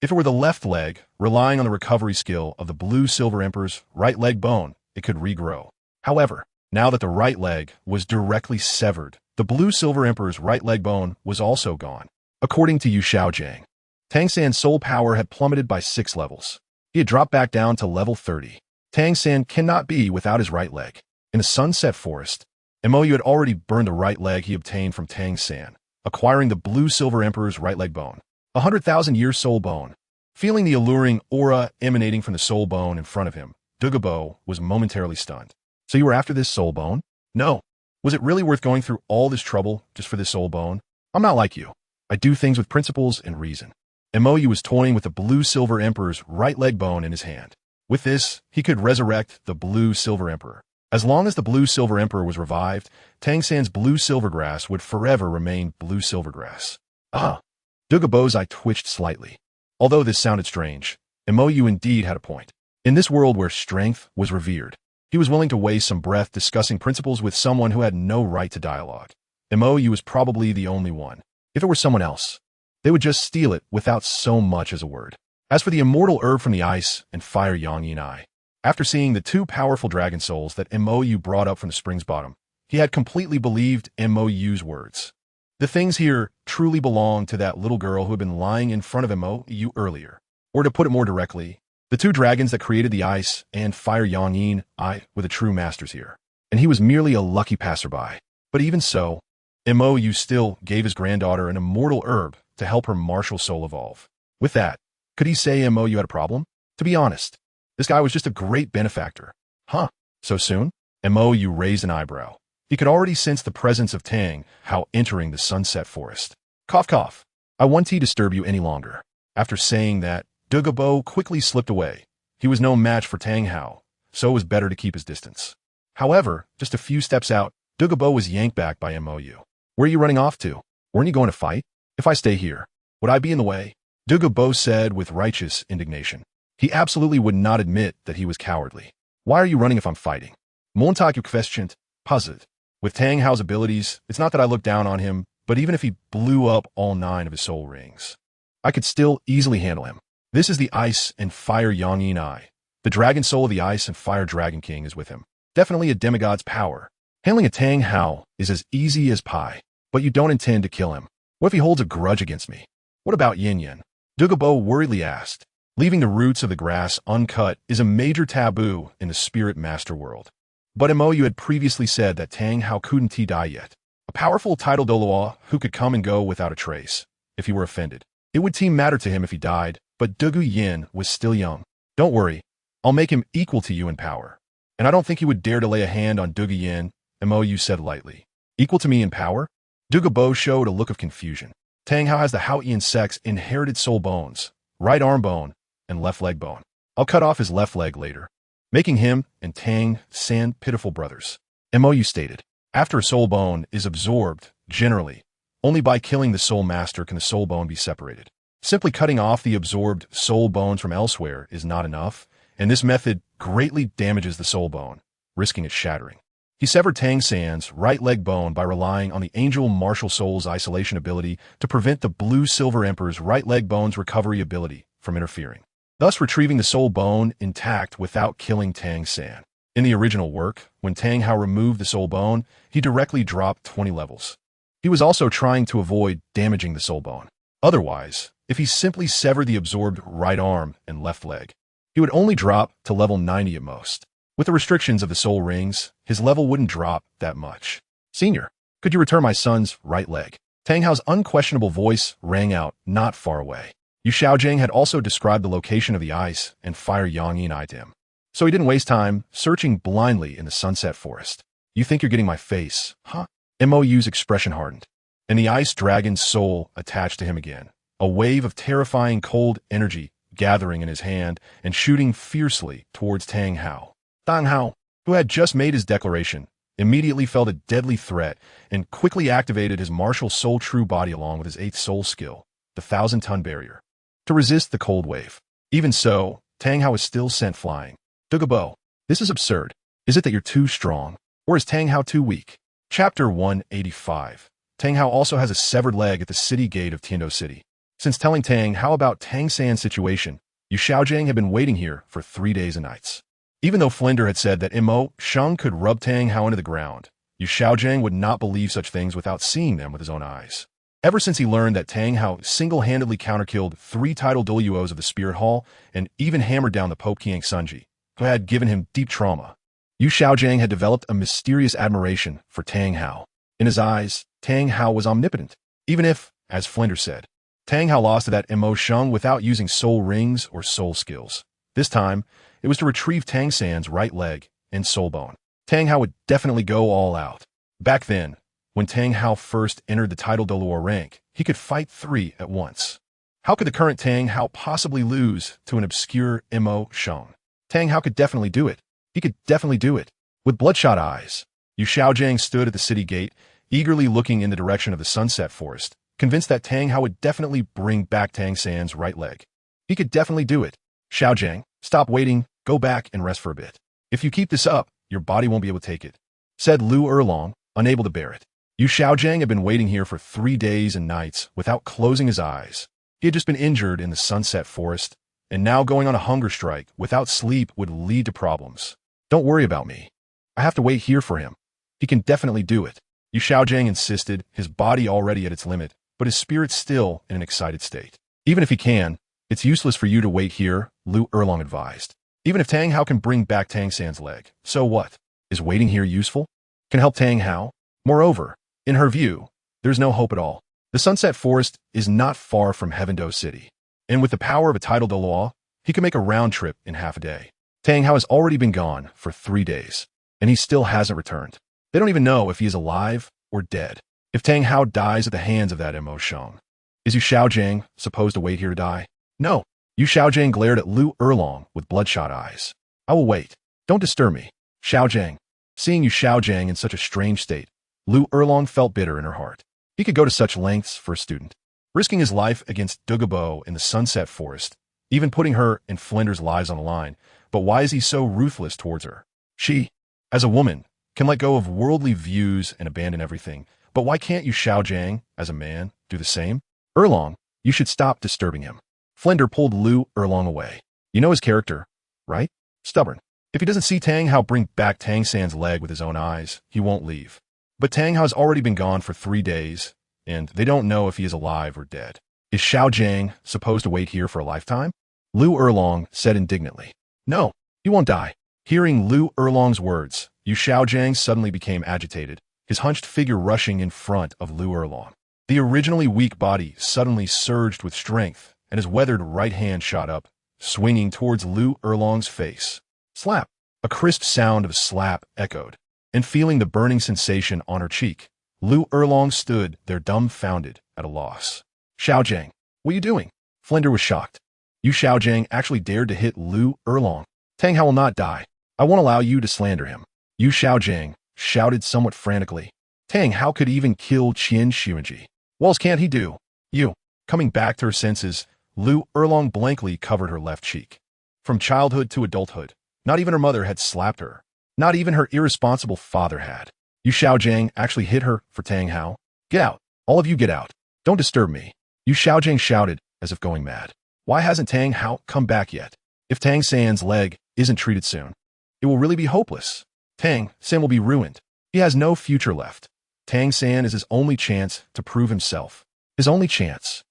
If it were the left leg, relying on the recovery skill of the Blue Silver Emperor's right leg bone, it could regrow. However, now that the right leg was directly severed, the Blue Silver Emperor's right leg bone was also gone. According to Yu Xiaojing, Tang San's soul power had plummeted by 6 levels. He had dropped back down to level 30. Tang San cannot be without his right leg. In the Sunset Forest, Mo Yu had already burned the right leg he obtained from Tang San, acquiring the Blue Silver Emperor's right leg bone, a 100,000-year soul bone. Feeling the alluring aura emanating from the soul bone in front of him, Douluo Bo was momentarily stunned. So you were after this soul bone? No. Was it really worth going through all this trouble just for this soul bone? I'm not like you. I do things with principles and reason. Mo Yu was toying with the Blue Silver Emperor's right leg bone in his hand. With this, he could resurrect the Blue Silver Emperor. As long as the Blue Silver Emperor was revived, Tang San's Blue Silver Grass would forever remain Blue Silver Grass. Douluo Bo's eye twitched slightly. Although this sounded strange, Mo Yu indeed had a point. In this world where strength was revered, he was willing to waste some breath discussing principles with someone who had no right to dialogue. Mo Yu was probably the only one. If it were someone else, they would just steal it without so much as a word. As for the immortal herb from the ice and fire Yang Yin Eye, after seeing the 2 powerful dragon souls that Mo Yu brought up from the spring's bottom, he had completely believed Mo Yu's words. The things here truly belonged to that little girl who had been lying in front of Mo Yu earlier. Or to put it more directly, the 2 dragons that created the ice and fire Yang Yin Eye were the true masters here. And he was merely a lucky passerby. But even so, Mo Yu still gave his granddaughter an immortal herb to help her martial soul evolve. With that, could he say Mo Yu had a problem? To be honest, this guy was just a great benefactor. Huh? So soon? Mo Yu raised an eyebrow. He could already sense the presence of Tang Hao entering the Sunset Forest. Cough cough. I won't disturb you any longer. After saying that, Douluo Bo quickly slipped away. He was no match for Tang Hao, so it was better to keep his distance. However, just a few steps out, Douluo Bo was yanked back by Mo Yu. Where are you running off to? Weren't you going to fight? If I stay here, would I be in the way? Douluo Bo said with righteous indignation. He absolutely would not admit that he was cowardly. Why are you running if I'm fighting? Montagu questioned, puzzled. With Tang Hao's abilities, it's not that I look down on him, but even if he blew up all 9 of his soul rings, I could still easily handle him. This is the Ice and Fire Yang Yin Eye. The dragon soul of the Ice and Fire Dragon King is with him. Definitely a demigod's power. Handling a Tang Hao is as easy as pie, but you don't intend to kill him. What if he holds a grudge against me? What about Yin Yin? Douluo Bo worriedly asked. Leaving the roots of the grass uncut is a major taboo in the spirit master world. But Mo, you had previously said that Tang Hao couldn't he die yet. A powerful title Douluo who could come and go without a trace, if he were offended. It would seem matter to him if he died, but Dugu Yin was still young. Don't worry, I'll make him equal to you in power. And I don't think he would dare to lay a hand on Dugu Yin, Mo, you said lightly. Equal to me in power? Dugu Bo showed a look of confusion. Tang Hao has the Haotian sect's inherited soul bones, right arm bone, and left leg bone. I'll cut off his left leg later, making him and Tang San pitiful brothers. Mo stated. After a soul bone is absorbed, generally, only by killing the soul master can the soul bone be separated. Simply cutting off the absorbed soul bones from elsewhere is not enough, and this method greatly damages the soul bone, risking its shattering. He severed Tang San's right leg bone by relying on the Angel Martial Soul's isolation ability to prevent the Blue Silver Emperor's right leg bone's recovery ability from interfering, thus retrieving the soul bone intact without killing Tang San. In the original work, when Tang Hao removed the soul bone, he directly dropped 20 levels. He was also trying to avoid damaging the soul bone. Otherwise, if he simply severed the absorbed right arm and left leg, he would only drop to level 90 at most. With the restrictions of the soul rings, his level wouldn't drop that much. Senior, could you return my son's right leg? Tang Hao's unquestionable voice rang out not far away. Yu Xiaojing had also described the location of the ice and fire Yang eyed him. So he didn't waste time searching blindly in the sunset forest. You think you're getting my face, huh? Mou's expression hardened, and the ice dragon's soul attached to him again. A wave of terrifying cold energy gathering in his hand and shooting fiercely towards Tang Hao. Tang Hao, who had just made his declaration, immediately felt a deadly threat and quickly activated his martial soul true body along with his 8th soul skill, the 1,000-ton barrier, to resist the cold wave. Even so, Tang Hao is still sent flying. Dugabo, this is absurd. Is it that you're too strong, or is Tang Hao too weak? Chapter 185. Tang Hao also has a severed leg at the city gate of Tiando City. Since telling Tang Hao about Tang San's situation, Yu Xiaojing had been waiting here for 3 days and nights. Even though Flender had said that Mo Sheng could rub Tang Hao into the ground, Yu Xiaojing would not believe such things without seeing them with his own eyes. Ever since he learned that Tang Hao single-handedly counterkilled 3 title Douluos of the Spirit Hall and even hammered down the Pope Qiang Sunji, who had given him deep trauma, Yu Xiaojing had developed a mysterious admiration for Tang Hao. In his eyes, Tang Hao was omnipotent, even if, as Flender said, Tang Hao lost to that Mo Sheng without using soul rings or soul skills. This time, it was to retrieve Tang San's right leg and soul bone. Tang Hao would definitely go all out. Back then, when Tang Hao first entered the title Douluo rank, he could fight 3 at once. How could the current Tang Hao possibly lose to an obscure Mo Sheng? Tang Hao could definitely do it. He could definitely do it. With bloodshot eyes, Yu Xiaojing stood at the city gate, eagerly looking in the direction of the sunset forest, convinced that Tang Hao would definitely bring back Tang San's right leg. He could definitely do it. Xiaojing, stop waiting, go back and rest for a bit. If you keep this up, your body won't be able to take it, said Lu Erlong, unable to bear it. Yu Xiaojing had been waiting here for 3 days and nights without closing his eyes. He had just been injured in the sunset forest, and now going on a hunger strike without sleep would lead to problems. Don't worry about me. I have to wait here for him. He can definitely do it. Yu Xiaojing insisted, his body already at its limit, but his spirit still in an excited state. Even if he can, it's useless for you to wait here, Lu Erlong advised. Even if Tang Hao can bring back Tang San's leg, so what? Is waiting here useful? Can help Tang Hao? Moreover, in her view, there's no hope at all. The Sunset Forest is not far from Heavendo City, and with the power of a title Douluo, he can make a round trip in half a day. Tang Hao has already been gone for 3 days, and he still hasn't returned. They don't even know if he is alive or dead. If Tang Hao dies at the hands of that Mo Sheng, is Yu Xiaojing supposed to wait here to die? No. Yu Xiaojing glared at Lu Erlong with bloodshot eyes. I will wait. Don't disturb me. Xiaojing. Seeing Yu Xiaojing in such a strange state, Lu Erlong felt bitter in her heart. He could go to such lengths for a student, risking his life against Dugabo in the Sunset Forest, even putting her and Flender's lives on the line. But why is he so ruthless towards her? She, as a woman, can let go of worldly views and abandon everything. But why can't Yu Xiaojing, as a man, do the same? Erlong, you should stop disturbing him. Flender pulled Lu Erlong away. You know his character, right? Stubborn. If he doesn't see Tang Hao bring back Tang San's leg with his own eyes, he won't leave. But Tang Hao's already been gone for 3 days, and they don't know if he is alive or dead. Is Xiaojing supposed to wait here for a lifetime? Lu Erlong said indignantly. No, you won't die. Hearing Lu Erlong's words, Yu Xiaojiang suddenly became agitated, his hunched figure rushing in front of Lu Erlong. The originally weak body suddenly surged with strength, and his weathered right hand shot up, swinging towards Lu Erlong's face. Slap! A crisp sound of slap echoed, and feeling the burning sensation on her cheek, Lu Erlong stood there dumbfounded, at a loss. Xiaojiang, what are you doing? Flender was shocked. Yu Xiaojiang actually dared to hit Lu Erlong. Tang Hao will not die. I won't allow you to slander him. Yu Xiaojiang shouted somewhat frantically. Tang Hao could even kill Qian Xuanji. What else can't he do? You. Coming back to her senses, Lu Erlong blankly covered her left cheek. From childhood to adulthood, not even her mother had slapped her. Not even her irresponsible father had. Yu Xiaojiang actually hit her for Tang Hao. Get out. All of you get out. Don't disturb me. Yu Xiaojiang shouted, as if going mad. Why hasn't Tang Hao come back yet? If Tang San's leg isn't treated soon, it will really be hopeless. Tang San will be ruined. He has no future left. Tang San is his only chance to prove himself. His only chance.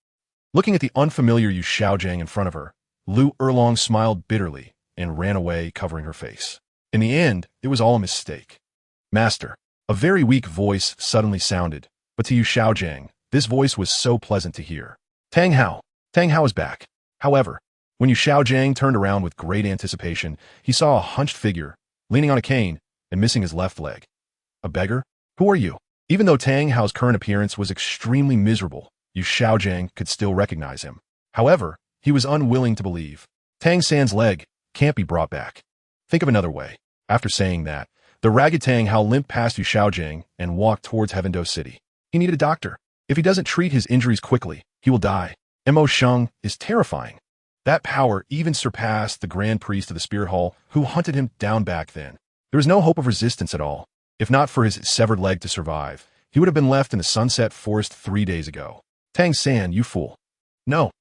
Looking at the unfamiliar Yu Xiaojiang in front of her, Lu Erlong smiled bitterly and ran away, covering her face. In the end, it was all a mistake. Master. A very weak voice suddenly sounded, but to Yu Xiaojiang, this voice was so pleasant to hear. Tang Hao. Tang Hao is back. However, when Yu Xiaojiang turned around with great anticipation, he saw a hunched figure, leaning on a cane and missing his left leg. A beggar? Who are you? Even though Tang Hao's current appearance was extremely miserable, Yu Xiaojiang could still recognize him. However, he was unwilling to believe. Tang San's leg can't be brought back. Think of another way. After saying that, the ragged Tang Hao limped past Yu Xiaojiang and walked towards Heavendo City. He needed a doctor. If he doesn't treat his injuries quickly, he will die. Mo Sheng is terrifying. That power even surpassed the Grand Priest of the Spirit Hall, who hunted him down back then. There was no hope of resistance at all. If not for his severed leg to survive, he would have been left in the Sunset Forest 3 days ago. Tang San, you fool. No.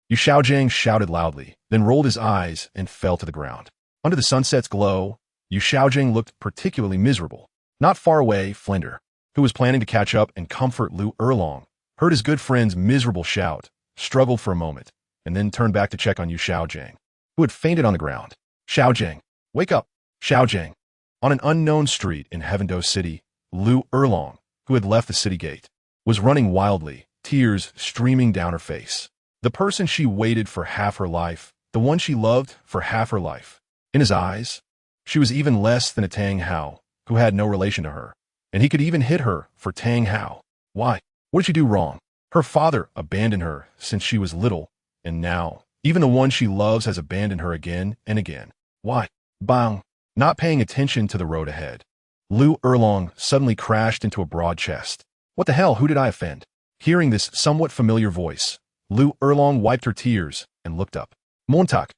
Yu Xiaojiang shouted loudly, then rolled his eyes and fell to the ground. Under the sunset's glow, Yu Xiaojiang looked particularly miserable. Not far away, Flender, who was planning to catch up and comfort Lu Erlong, heard his good friend's miserable shout, struggled for a moment, and then turned back to check on Yu Xiaojiang, who had fainted on the ground. Xiaojiang, wake up. Xiaojiang. On an unknown street in Heavendo City, Lu Erlong, who had left the city gate, was running wildly, tears streaming down her face. The person she waited for half her life, the one she loved for half her life. In his eyes, she was even less than a Tang Hao, who had no relation to her, and he could even hit her for Tang Hao. Why? What did she do wrong? Her father abandoned her since she was little, and now, even the one she loves has abandoned her again and again. Why? Bang! Not paying attention to the road ahead. Lu Erlong suddenly crashed into a broad chest. What the hell, who did I offend? Hearing this somewhat familiar voice, Lu Erlong wiped her tears and looked up. Montak.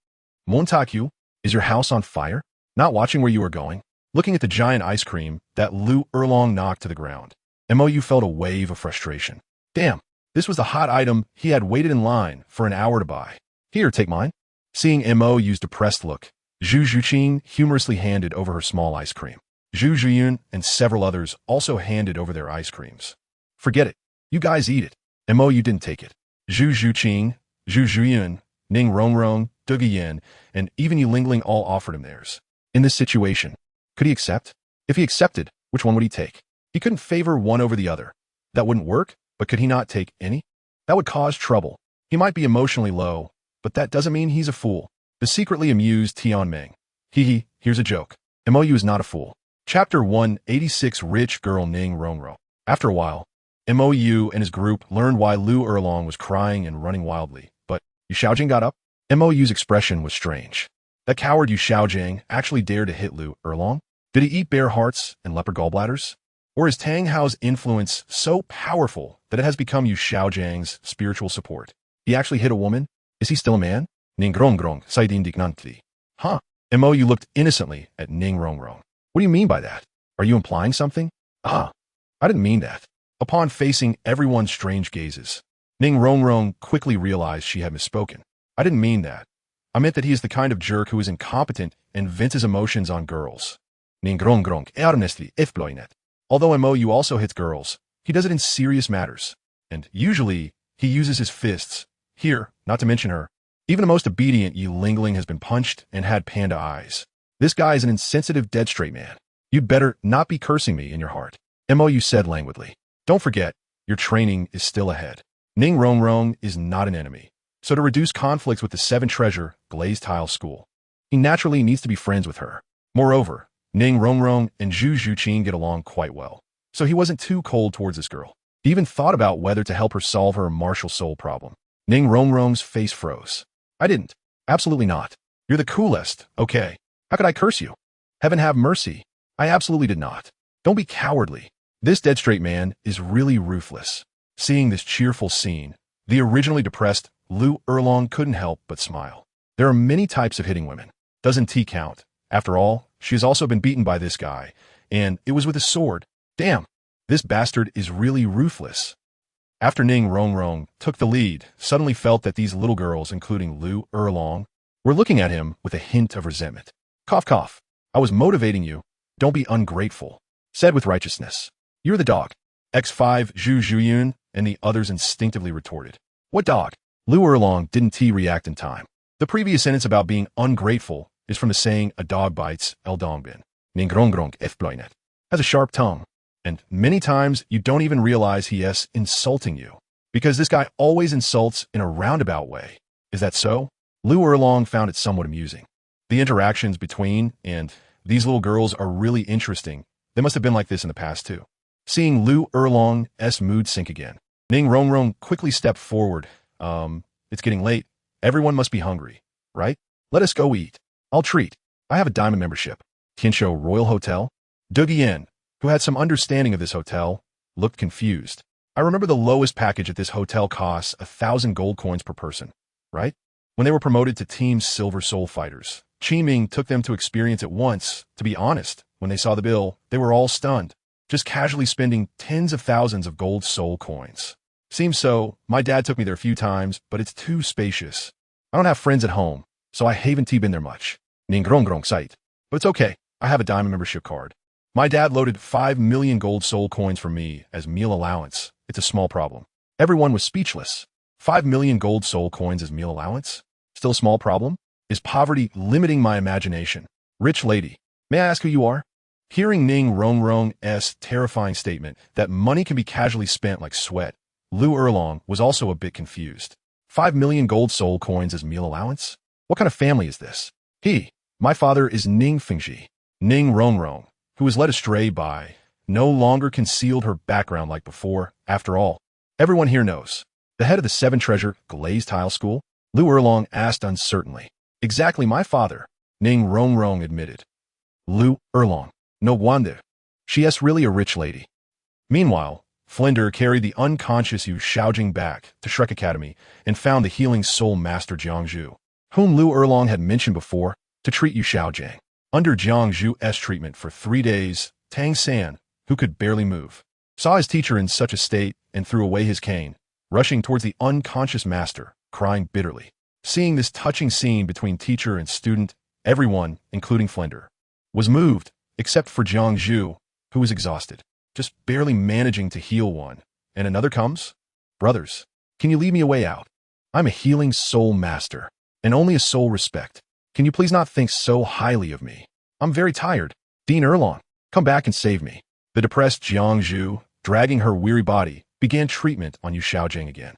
Montak, you? Is your house on fire? Not watching where you are going? Looking at the giant ice cream that Lu Erlong knocked to the ground, Mou felt a wave of frustration. Damn, this was the hot item he had waited in line for an hour to buy. Here, take mine. Seeing Mou's depressed look, Zhu Zhuqin humorously handed over her small ice cream. Zhu Zhuyun and several others also handed over their ice creams. Forget it. You guys eat it. Mou didn't take it. Zhu Zhuqin, Zhu Zhuyun, Ning Rongrong, Duge Yin, and even Yulingling all offered him theirs. In this situation, could he accept? If he accepted, which one would he take? He couldn't favor one over the other. That wouldn't work, but could he not take any? That would cause trouble. He might be emotionally low, but that doesn't mean he's a fool. The secretly amused Tianming. Hee, here's a joke. Mou is not a fool. Chapter 186 Rich Girl Ning Rongro. After a while, Mou and his group learned why Lu Erlong was crying and running wildly, but Yu Xiaojiang got up. Mou's expression was strange. That coward Yu Xiaojiang actually dared to hit Lu Erlong? Did he eat bear hearts and leopard gallbladders? Or is Tang Hao's influence so powerful that it has become Yu Xiaojiang's spiritual support? He actually hit a woman? Is he still a man? Ning Rongrong sighed indignantly. Huh? Mou looked innocently at Ning Rongrong. What do you mean by that? Are you implying something? Ah, I didn't mean that. Upon facing everyone's strange gazes, Ning Rongrong quickly realized she had misspoken. I didn't mean that. I meant that he is the kind of jerk who is incompetent and vents his emotions on girls. Ning Rongrong earnestly ifbloinet. Although Mou also hits girls, he does it in serious matters, and usually he uses his fists. Here, not to mention her, Even the most obedient Yilingling has been punched and had panda eyes. This guy is an insensitive dead straight man. You'd better not be cursing me in your heart. Mo said languidly. Don't forget, your training is still ahead. Ning Rongrong is not an enemy. So to reduce conflicts with the Seven Treasure Glazed Tile School, he naturally needs to be friends with her. Moreover, Ning Rongrong and Zhu Zhuqin get along quite well. So he wasn't too cold towards this girl. He even thought about whether to help her solve her martial soul problem. Ning Rongrong's face froze. I didn't. Absolutely not. You're the coolest, okay? How could I curse you? Heaven have mercy. I absolutely did not. Don't be cowardly. This dead straight man is really ruthless. Seeing this cheerful scene, the originally depressed Lu Erlong couldn't help but smile. There are many types of hitting women. Doesn't T count? After all, she has also been beaten by this guy, and it was with a sword. Damn, this bastard is really ruthless. After Ning Rongrong took the lead, suddenly felt that these little girls, including Lu Erlong, were looking at him with a hint of resentment. Cough, cough. I was motivating you. Don't be ungrateful. Said with righteousness. You're the dog. X5 Zhu Zhuyun and the others instinctively retorted. What dog? Lu Erlong didn't react in time. The previous sentence about being ungrateful is from the saying a dog bites el dongbin. Ning Rongrong efploinet. Has a sharp tongue. And many times you don't even realize he is insulting you. Because this guy always insults in a roundabout way. Is that so? Lu Erlong found it somewhat amusing. The interactions between and these little girls are really interesting. They must have been like this in the past too. Seeing Lu Erlong's mood sink again, Ning Rongrong quickly stepped forward. It's getting late. Everyone must be hungry, right? Let us go eat. I'll treat. I have a diamond membership. Tianshou Royal Hotel? Du Guiyan, who had some understanding of this hotel, looked confused. I remember the lowest package at this hotel costs 1,000 gold coins per person, right? When they were promoted to Team Silver Soul Fighters, Qiming took them to experience it once. To be honest, when they saw the bill, they were all stunned, just casually spending tens of thousands of gold soul coins. Seems so. My dad took me there a few times, but it's too spacious. I don't have friends at home, so I haven't been there much. Ning Rongrong site. But it's okay. I have a diamond membership card. My dad loaded 5 million gold soul coins for me as meal allowance. It's a small problem. Everyone was speechless. 5 million gold soul coins as meal allowance? Still a small problem? Is poverty limiting my imagination? Rich lady, may I ask who you are? Hearing Ning Rongrong's terrifying statement that money can be casually spent like sweat, Lu Erlong was also a bit confused. 5 million gold soul coins as meal allowance? What kind of family is this? My father is Ning Fingji. Ning Rongrong, who was led astray by, no longer concealed her background like before. After all, everyone here knows. The head of the Seven Treasure Glazed Tile School? Lu Erlong asked uncertainly. Exactly my father, Ning Rongrong admitted. Lu Erlong. No wonder. She is really a rich lady. Meanwhile, Flinder carried the unconscious Yu Xiaojing back to Shrek Academy and found the healing soul master Jiangzhu, whom Lu Erlong had mentioned before, to treat Yu Xiaojing. Under Jiangzhu's treatment for 3 days, Tang San, who could barely move, saw his teacher in such a state and threw away his cane, rushing towards the unconscious master, crying bitterly. Seeing this touching scene between teacher and student, everyone, including Flinder, was moved, except for Jiangzhu, who was exhausted, just barely managing to heal one. And another comes? Brothers, can you leave me a way out? I'm a healing soul master, and only a soul respect. Can you please not think so highly of me? I'm very tired. Dean Erlong, come back and save me. The depressed Jiangzhu, dragging her weary body, began treatment on Yu Xiaojing again.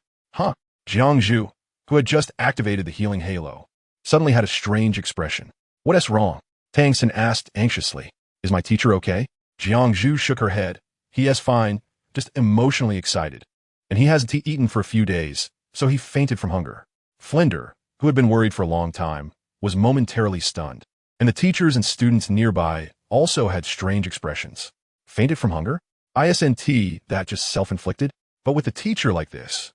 Jiangzhu, who had just activated the healing halo, suddenly had a strange expression. What is wrong? Tang San asked anxiously. Is my teacher okay? Jiangzhu shook her head. He is fine, just emotionally excited. And he hasn't eaten for a few days, so he fainted from hunger. Flinder, who had been worried for a long time, was momentarily stunned. And the teachers and students nearby also had strange expressions. Fainted from hunger? Isn't that just self-inflicted? But with a teacher like this.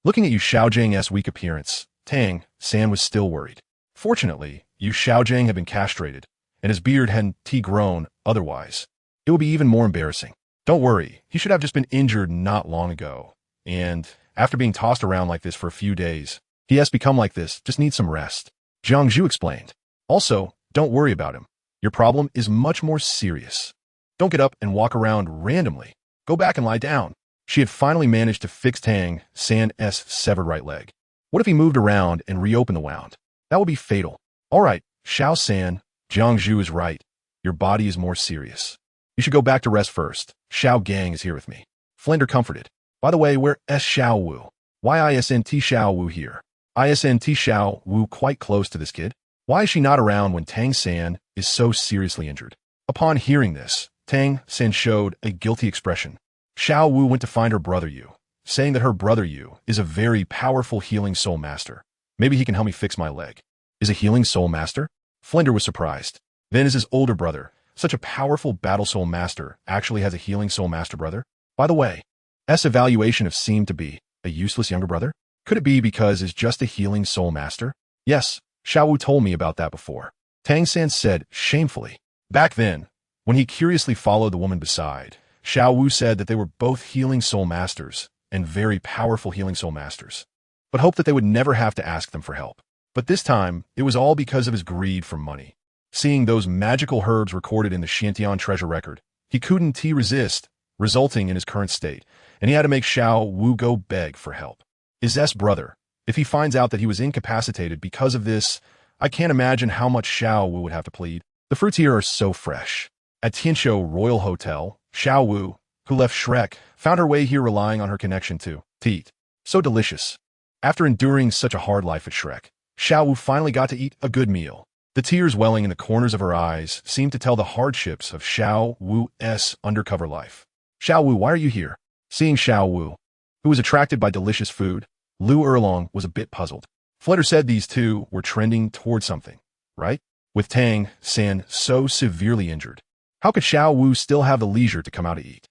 Looking at Yu Xiaojing's weak appearance, Tang San was still worried. Fortunately, Yu Xiaojing had been castrated, and his beard hadn't grown otherwise. It would be even more embarrassing. Don't worry, he should have just been injured not long ago. And after being tossed around like this for a few days, he has become like this, just needs some rest. Jiangzhu explained. Also, don't worry about him. Your problem is much more serious. Don't get up and walk around randomly. Go back and lie down. She had finally managed to fix Tang San's severed right leg. What if he moved around and reopened the wound? That would be fatal. All right, Xiao-san, Jiangzhu is right. Your body is more serious. You should go back to rest first. Xiao Gang is here with me. Flender comforted. By the way, where is Xiao Wu? Why isn't Xiao Wu here? Isn't Xiao Wu quite close to this kid? Why is she not around when Tang San is so seriously injured? Upon hearing this, Tang San showed a guilty expression. Xiao Wu went to find her brother Yu, saying that her brother Yu is a very powerful healing soul master. Maybe he can help me fix my leg. Is a healing soul master? Flender was surprised. Then is his older brother, such a powerful battle soul master, actually has a healing soul master brother? By the way, S evaluation of seemed to be a useless younger brother? Could it be because is just a healing soul master? Yes, Xiao Wu told me about that before. Tang San said shamefully. Back then, when he curiously followed the woman beside, Xiao Wu said that they were both healing soul masters and very powerful healing soul masters, but hoped that they would never have to ask them for help. But this time, it was all because of his greed for money. Seeing those magical herbs recorded in the Shantian treasure record, he couldn't resist, resulting in his current state, and he had to make Xiao Wu go beg for help. His brother, if he finds out that he was incapacitated because of this, I can't imagine how much Xiao Wu would have to plead. The fruits here are so fresh. At Tianshou Royal Hotel, Xiao Wu, who left Shrek, found her way here relying on her connection to teat. So delicious. After enduring such a hard life at Shrek, Xiao Wu finally got to eat a good meal. The tears welling in the corners of her eyes seemed to tell the hardships of Xiao Wu's undercover life. Xiao Wu, why are you here? Seeing Xiao Wu, who was attracted by delicious food, Lu Erlong was a bit puzzled. Flutter said these two were trending toward something, right? With Tang San so severely injured, how could Xiao Wu still have the leisure to come out to eat?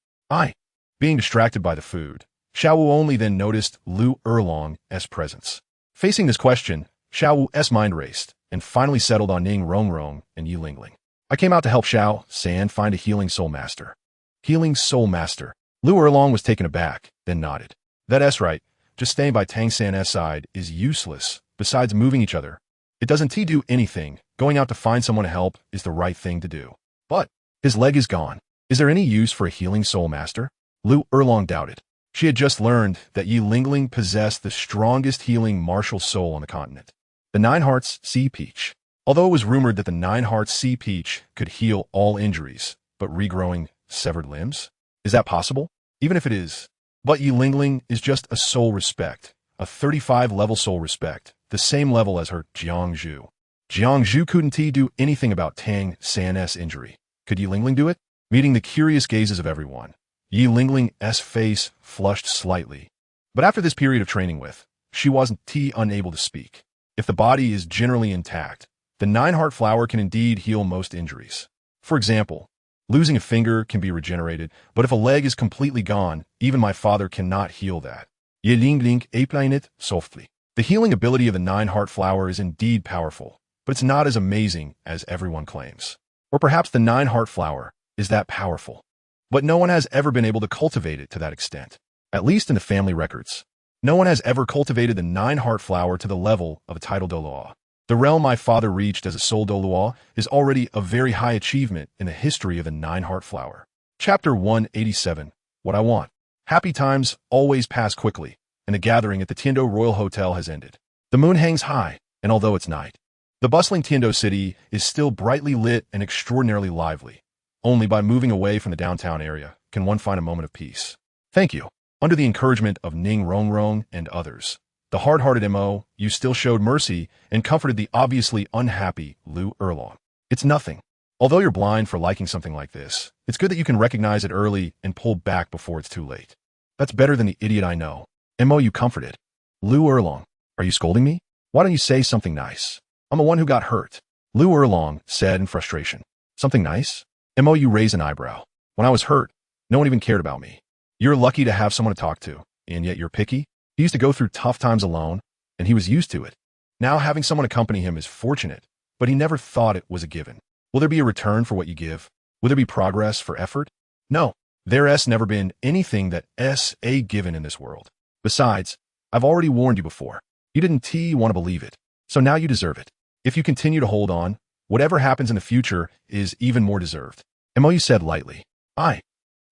Being distracted by the food, Xiao Wu only then noticed Lu Erlong's presence. Facing this question, Xiao Wu's mind raced, and finally settled on Ning Rongrong and Yi Lingling. I came out to help Xiao San find a healing soul master. Healing soul master. Lu Erlong was taken aback, then nodded. That's right. Just staying by Tang San's side is useless. Besides moving each other, it doesn't do anything. Going out to find someone to help is the right thing to do. But his leg is gone. Is there any use for a healing soul master? Lu Erlong doubted. She had just learned that Yi Lingling possessed the strongest healing martial soul on the continent. The Nine Hearts Sea Peach. Although it was rumored that the Nine Hearts Sea Peach could heal all injuries, but regrowing severed limbs? Is that possible? Even if it is. But Yi Lingling is just a soul respect, a 35-level soul respect, the same level as her Jiangzhu. Jiangzhu couldn't do anything about Tang San's injury. Could Yi Lingling do it? Meeting the curious gazes of everyone, Yi Lingling's face flushed slightly. But after this period of training with, she wasn't unable to speak. If the body is generally intact, the Nine-Heart Flower can indeed heal most injuries. For example, losing a finger can be regenerated, but if a leg is completely gone, even my father cannot heal that. Yi Lingling explained it softly. The healing ability of the Nine-Heart Flower is indeed powerful, but it's not as amazing as everyone claims. Or perhaps the Nine-Heart Flower is that powerful, but no one has ever been able to cultivate it to that extent. At least in the family records, no one has ever cultivated the Nine-Heart Flower to the level of a title Douluo. The realm my father reached as a soul Douluo is already a very high achievement in the history of the Nine-Heart Flower. Chapter 187. What I Want. Happy times always pass quickly, and the gathering at the Tiando Royal Hotel has ended. The moon hangs high, and although it's night, the bustling Tiando city is still brightly lit and extraordinarily lively. Only by moving away from the downtown area can one find a moment of peace. Thank you. Under the encouragement of Ning Rongrong and others, the hard-hearted Mo, you still showed mercy and comforted the obviously unhappy Lu Erlong. It's nothing. Although you're blind for liking something like this, it's good that you can recognize it early and pull back before it's too late. That's better than the idiot I know. Mo, you comforted. Lu Erlong, are you scolding me? Why don't you say something nice? I'm the one who got hurt. Lu Erlong said in frustration. Something nice? Mo, you raised an eyebrow. When I was hurt, no one even cared about me. You're lucky to have someone to talk to, and yet you're picky? He used to go through tough times alone, and he was used to it. Now having someone accompany him is fortunate, but he never thought it was a given. Will there be a return for what you give? Will there be progress for effort? No, there's never been anything that's a given in this world. Besides, I've already warned you before. You didn't want to believe it, so now you deserve it. If you continue to hold on, whatever happens in the future is even more deserved. Mo said lightly.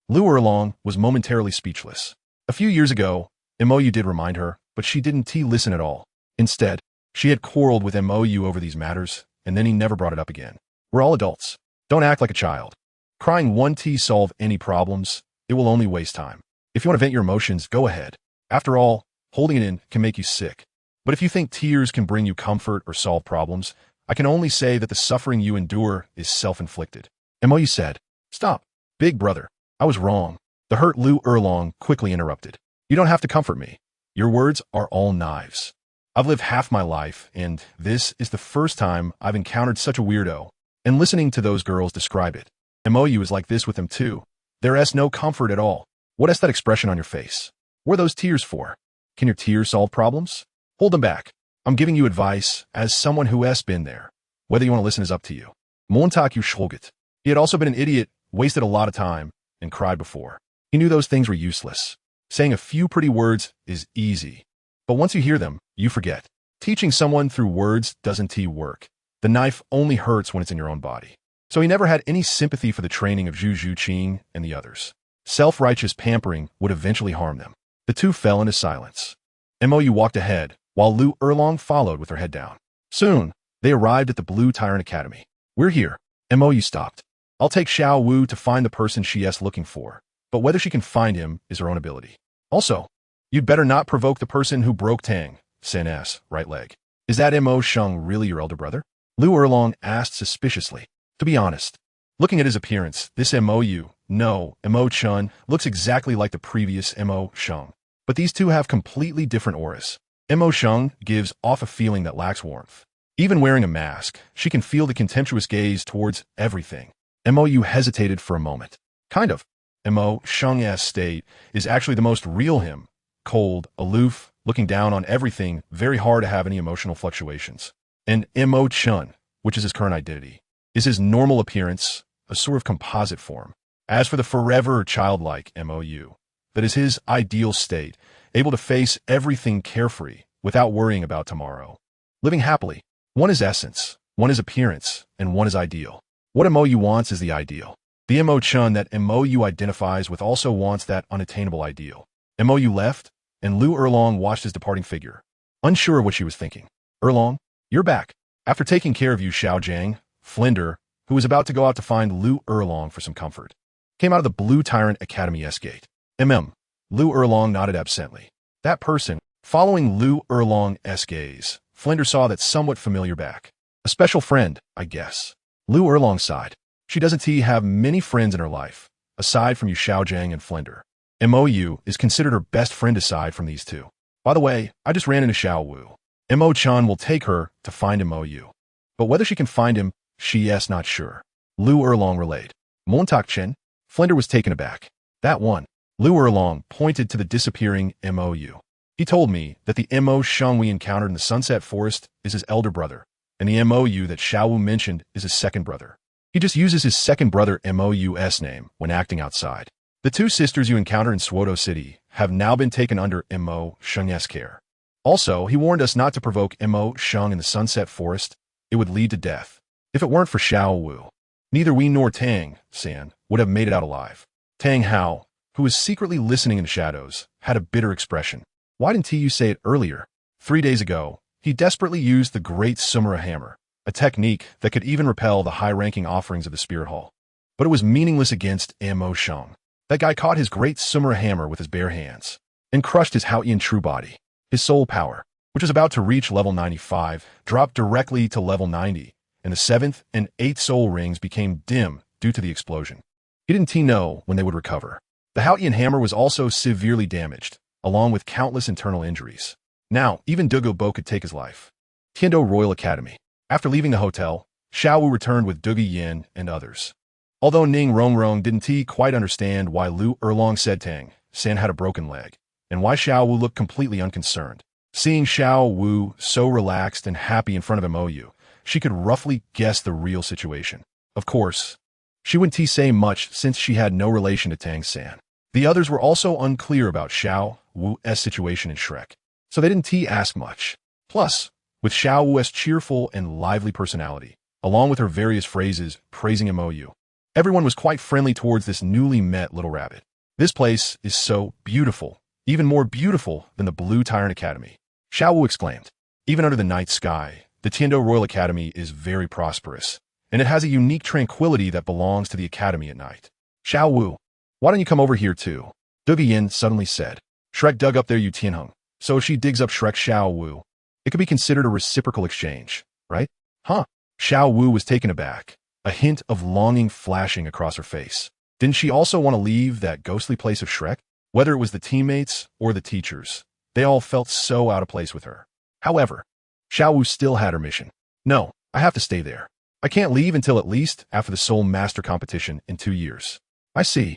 Lu Erlong was momentarily speechless. A few years ago, Mo did remind her, but she didn't listen at all. Instead, she had quarreled with Mou over these matters, and then he never brought it up again. We're all adults. Don't act like a child. Crying won't solve any problems. It will only waste time. If you want to vent your emotions, go ahead. After all, holding it in can make you sick. But if you think tears can bring you comfort or solve problems, I can only say that the suffering you endure is self-inflicted. Mou said, "Stop. Big brother. I was wrong." The hurt Lu Erlong quickly interrupted. "You don't have to comfort me. Your words are all knives. I've lived half my life, and this is the first time I've encountered such a weirdo." And listening to those girls describe it, Mou is like this with them too. There's no comfort at all. What is that expression on your face? What are those tears for? Can your tears solve problems? Hold them back. I'm giving you advice as someone who has been there. Whether you want to listen is up to you. Montak you Shulgit. He had also been an idiot, wasted a lot of time, and cried before. He knew those things were useless. Saying a few pretty words is easy. But once you hear them, you forget. Teaching someone through words doesn't work. The knife only hurts when it's in your own body. So he never had any sympathy for the training of Zhu Zhuqing and the others. Self-righteous pampering would eventually harm them. The two fell into silence. Mou walked ahead, while Lu Erlong followed with her head down. Soon, they arrived at the Blue Tyrant Academy. "We're here." Mou stopped. "I'll take Xiao Wu to find the person she's looking for, but whether she can find him is her own ability. Also, you'd better not provoke the person who broke Tang San's right leg." "Is that Mo Sheng really your elder brother?" Lu Erlong asked suspiciously. To be honest, looking at his appearance, this Mo Chun looks exactly like the previous Mo Sheng. But these two have completely different auras. Mo Sheng gives off a feeling that lacks warmth. Even wearing a mask, she can feel the contemptuous gaze towards everything. Mou hesitated for a moment. Kind of. Mo Sheng's state is actually the most real him. Cold, aloof, looking down on everything, very hard to have any emotional fluctuations. And Mo Chun, which is his current identity, is his normal appearance, a sort of composite form. As for the forever childlike Mou, that is his ideal state, able to face everything carefree without worrying about tomorrow. Living happily. One is essence, one is appearance, and one is ideal. What Mou wants is the ideal. The Mo Chun that Mou identifies with also wants that unattainable ideal. Mou left, and Lu Erlong watched his departing figure, unsure of what she was thinking. "Erlong, you're back." After taking care of you, Xiao Jiang, Flinder, who was about to go out to find Lu Erlong for some comfort, came out of the Blue Tyrant Academy's gate. Lu Erlong nodded absently. That person, following Lu Erlong's gaze, Flinder saw that somewhat familiar back. A special friend, I guess. Lu Erlong sighed. She doesn't have many friends in her life, aside from you Xiao Jiang and Flinder. Mou is considered her best friend aside from these two. By the way, I just ran into Xiao Wu. Mo Chan will take her to find Mou. But whether she can find him, she's not sure. Lu Erlong relayed. Montak Chen? Flinder was taken aback. That one. Lu Erlong pointed to the disappearing Mou. He told me that the Mo Sheng we encountered in the Sunset Forest is his elder brother, and the Mou that Xiao Wu mentioned is his second brother. He just uses his second brother Mou's name when acting outside. The two sisters you encounter in Swoto City have now been taken under Mo Sheng's care. Also, he warned us not to provoke Mo Sheng in the Sunset Forest. It would lead to death. If it weren't for Xiao Wu, neither we nor Tang San would have made it out alive. Tang Hao, who was secretly listening in the shadows, had a bitter expression. Why didn't you say it earlier? 3 days ago, he desperately used the Great Sumera Hammer, a technique that could even repel the high-ranking offerings of the Spirit Hall. But it was meaningless against Mo Sheng. That guy caught his Great Sumera Hammer with his bare hands and crushed his Haotian true body. His soul power, which was about to reach level 95, dropped directly to level 90, and the 7th and 8th soul rings became dim due to the explosion. He didn't know when they would recover. The Haotian hammer was also severely damaged, along with countless internal injuries. Now, even Douluo Bo could take his life. Tiando Royal Academy. After leaving the hotel, Xiao Wu returned with Dugi Yin and others. Although Ning Rongrong didn't quite understand why Lu Erlong said Tang San had a broken leg, and why Xiao Wu looked completely unconcerned. Seeing Xiao Wu so relaxed and happy in front of Mou, she could roughly guess the real situation. Of course, she wouldn't say much since she had no relation to Tang San. The others were also unclear about Xiao Wu's situation in Shrek, so they didn't ask much. Plus, with Xiao Wu's cheerful and lively personality, along with her various phrases praising Mou, everyone was quite friendly towards this newly met little rabbit. This place is so beautiful, even more beautiful than the Blue Tyrant Academy. Xiao Wu exclaimed. Even under the night sky, the Tiando Royal Academy is very prosperous, and it has a unique tranquility that belongs to the academy at night. Xiao Wu, why don't you come over here too? Dugu Yin suddenly said. Shrek dug up their Yu Tianheng, so if she digs up Shrek Xiao Wu, it could be considered a reciprocal exchange, right? Huh? Xiao Wu was taken aback, a hint of longing flashing across her face. Didn't she also want to leave that ghostly place of Shrek? Whether it was the teammates or the teachers, they all felt so out of place with her. However, Xiao Wu still had her mission. No, I have to stay there. I can't leave until at least after the Soul Master competition in 2 years. I see.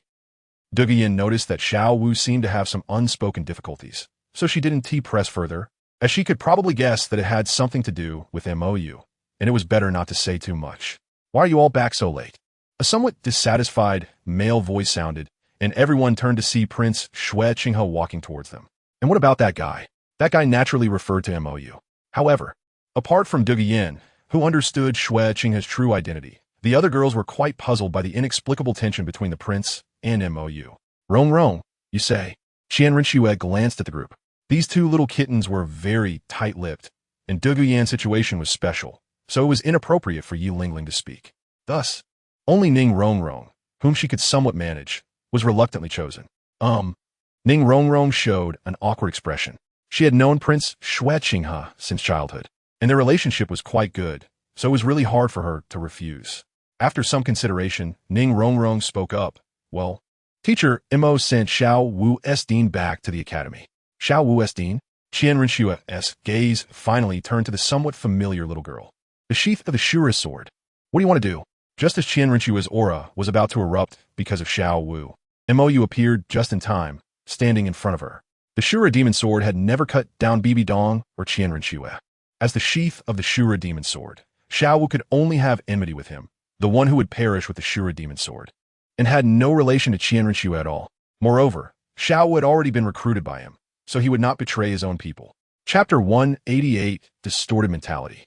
Dugu Yin noticed that Xiao Wu seemed to have some unspoken difficulties, so she didn't press further, as she could probably guess that it had something to do with MOU, and it was better not to say too much. Why are you all back so late? A somewhat dissatisfied male voice sounded, and everyone turned to see Prince Xue Qinghe walking towards them. And what about that guy? That guy naturally referred to MOU. However, apart from Dugu Yin, who understood Xue Qinghe's true identity, the other girls were quite puzzled by the inexplicable tension between the prince and MOU. Rong, you say? Qian Rinxue glanced at the group. These two little kittens were very tight-lipped, and Dugu Yan's situation was special, so it was inappropriate for Yi Lingling to speak. Thus, only Ning Rongrong, whom she could somewhat manage, was reluctantly chosen. Ning Rongrong showed an awkward expression. She had known Prince Xue Qinghe since childhood, and their relationship was quite good, so it was really hard for her to refuse. After some consideration, Ning Rongrong spoke up. Well, teacher, Mo sent Xiao Wu Esdin back to the academy. Xiao Wu Esdin? Qian Rinxue's gaze finally turned to the somewhat familiar little girl. The sheath of the Shura sword. What do you want to do? Just as Qian Rinxue's aura was about to erupt because of Xiao Wu, MOU appeared just in time, standing in front of her. The Shura demon sword had never cut down Bibi Dong or Qian Rinxue. As the sheath of the Shura demon sword, Xiao Wu could only have enmity with him, the one who would perish with the Shura demon sword, and had no relation to Qian Rinxue at all. Moreover, Xiao Wu had already been recruited by him, so he would not betray his own people. Chapter 188, Distorted Mentality.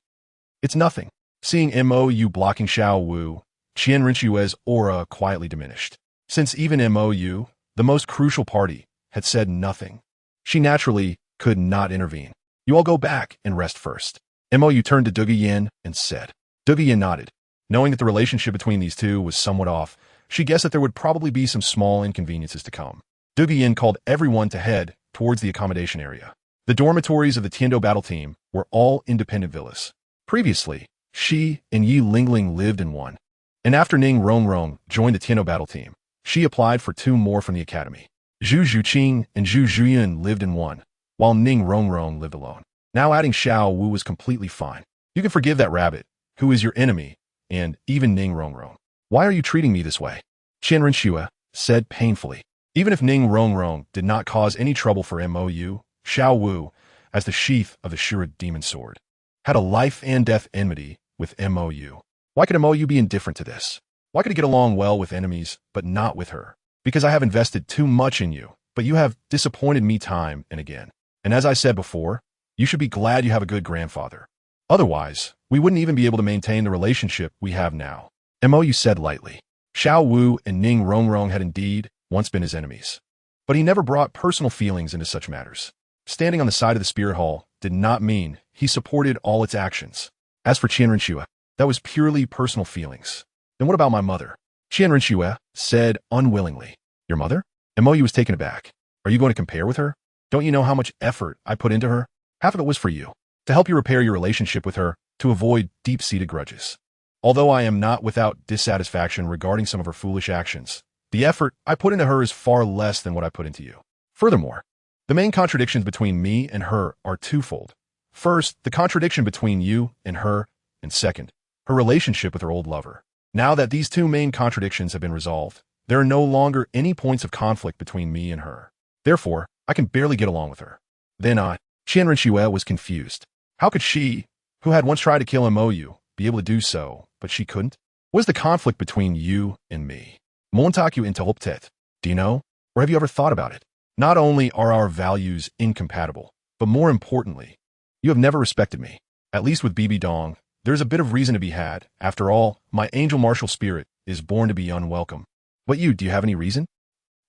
It's nothing. Seeing MOU blocking Xiao Wu, Qian Rinxue's aura quietly diminished. Since even MOU, the most crucial party, had said nothing, she naturally could not intervene. You all go back and rest first. MOU turned to Dugu Yin and said. Dugu Yin nodded. Knowing that the relationship between these two was somewhat off, she guessed that there would probably be some small inconveniences to come. Dugu Yin called everyone to head towards the accommodation area. The dormitories of the Tiando battle team were all independent villas. Previously, she and Yi Lingling lived in one, and after Ning Rongrong joined the Tiando battle team, she applied for 2 more from the academy. Zhu Zhuqing and Zhu Zhuyan lived in one, while Ning Rongrong lived alone. Now adding Xiao Wu was completely fine. You can forgive that rabbit, who is your enemy, and even Ning Rongrong. Why are you treating me this way? Qian Rinxue said painfully. Even if Ning Rongrong did not cause any trouble for MOU, Xiao Wu, as the sheath of the Shura demon sword, had a life and death enmity with MOU. Why could MOU be indifferent to this? Why could he get along well with enemies, but not with her? Because I have invested too much in you, but you have disappointed me time and again. And as I said before, you should be glad you have a good grandfather. Otherwise, we wouldn't even be able to maintain the relationship we have now. MOU said lightly. Xiao Wu and Ning Rongrong had indeed once been his enemies, but he never brought personal feelings into such matters. Standing on the side of the spirit hall did not mean he supported all its actions. As for Qian Rinxue, that was purely personal feelings. Then what about my mother? Qian Rinxue said unwillingly. Your mother? MOU was taken aback. Are you going to compare with her? Don't you know how much effort I put into her? Half of it was for you, to help you repair your relationship with her, to avoid deep-seated grudges. Although I am not without dissatisfaction regarding some of her foolish actions, the effort I put into her is far less than what I put into you. Furthermore, the main contradictions between me and her are twofold. First, the contradiction between you and her, and second, her relationship with her old lover. Now that these 2 main contradictions have been resolved, there are no longer any points of conflict between me and her. Therefore, I can barely get along with her. Then Qian Rinxue was confused. How could she, who had once tried to kill MOU, be able to do so, but she couldn't? What is the conflict between you and me? Montaku interrupted. Do you know? Or have you ever thought about it? Not only are our values incompatible, but more importantly, you have never respected me. At least with Bibi Dong, there's a bit of reason to be had. After all, my angel martial spirit is born to be unwelcome. But do you have any reason?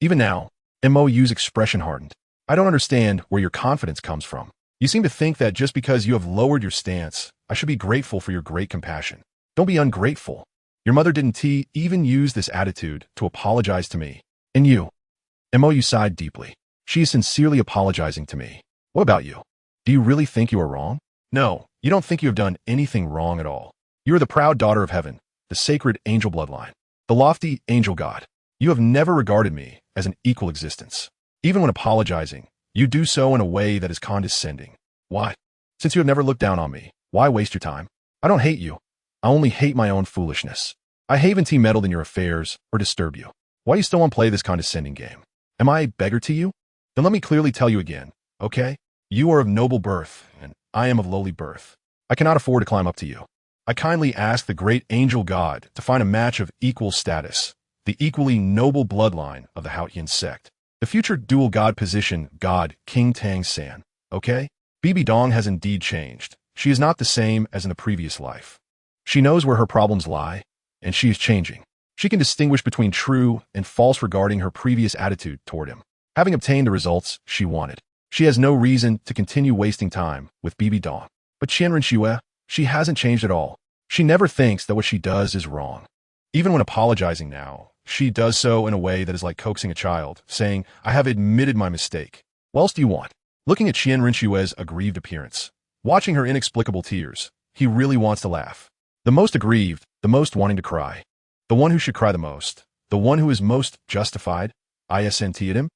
Even now, MOU's expression hardened. I don't understand where your confidence comes from. You seem to think that just because you have lowered your stance, I should be grateful for your great compassion. Don't be ungrateful. Your mother didn't even use this attitude to apologize to me. And you? Mo sighed deeply. She is sincerely apologizing to me. What about you? Do you really think you are wrong? No, you don't think you have done anything wrong at all. You are the proud daughter of heaven, the sacred angel bloodline, the lofty angel god. You have never regarded me as an equal existence. Even when apologizing, you do so in a way that is condescending. Why? Since you have never looked down on me, why waste your time? I don't hate you. I only hate my own foolishness. I haven't meddled in your affairs or disturb you. Why do you still want to play this condescending game? Am I a beggar to you? Then let me clearly tell you again, okay? You are of noble birth, and I am of lowly birth. I cannot afford to climb up to you. I kindly ask the great angel god to find a match of equal status, the equally noble bloodline of the Haotian sect, the future dual god position god King Tang San, okay? Bibi Dong has indeed changed. She is not the same as in the previous life. She knows where her problems lie, and she is changing. She can distinguish between true and false regarding her previous attitude toward him. Having obtained the results she wanted, she has no reason to continue wasting time with Bibi Dong. But Qianren Xue, she hasn't changed at all. She never thinks that what she does is wrong. Even when apologizing now, she does so in a way that is like coaxing a child, saying, I have admitted my mistake. What else do you want? Looking at Qianren Xue's aggrieved appearance, watching her inexplicable tears, he really wants to laugh. The most aggrieved, the most wanting to cry. The one who should cry the most. The one who is most justified. ISNT at him?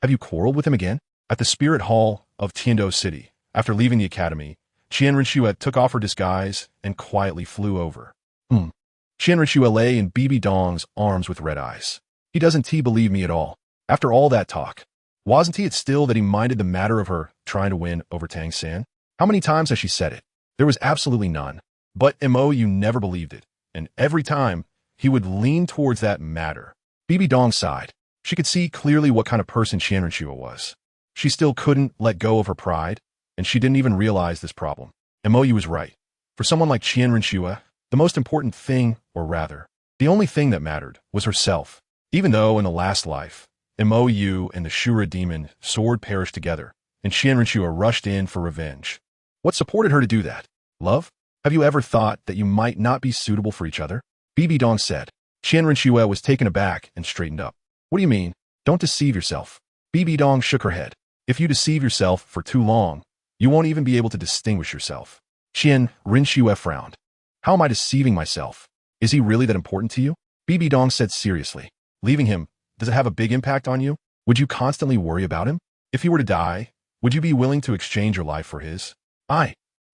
Have you quarreled with him again? At the Spirit Hall of Tiando City, after leaving the academy, Qianren Xue took off her disguise and quietly flew over. Qianren Xue lay in Bibi Dong's arms with red eyes. He doesn't believe me at all. After all that talk, wasn't it still that he minded the matter of her trying to win over Tang San? How many times has she said it? There was absolutely none. But Mo, you never believed it. And every time, he would lean towards that matter. Bibi Dong sighed. She could see clearly what kind of person Qianren Xue was. She still couldn't let go of her pride, and she didn't even realize this problem. Mo was right. For someone like Qianren Xue, the most important thing, or rather, the only thing that mattered, was herself. Even though in the last life, Mo and the Shura demon sword perished together, and Qianren Xue rushed in for revenge. What supported her to do that? Love? Have you ever thought that you might not be suitable for each other? Bibi Dong said. Qianren Xue was taken aback and straightened up. What do you mean? Don't deceive yourself. Bibi Dong shook her head. If you deceive yourself for too long, you won't even be able to distinguish yourself. Qianren Xue frowned. How am I deceiving myself? Is he really that important to you? Bibi Dong said seriously. Leaving him, does it have a big impact on you? Would you constantly worry about him? If he were to die, would you be willing to exchange your life for his?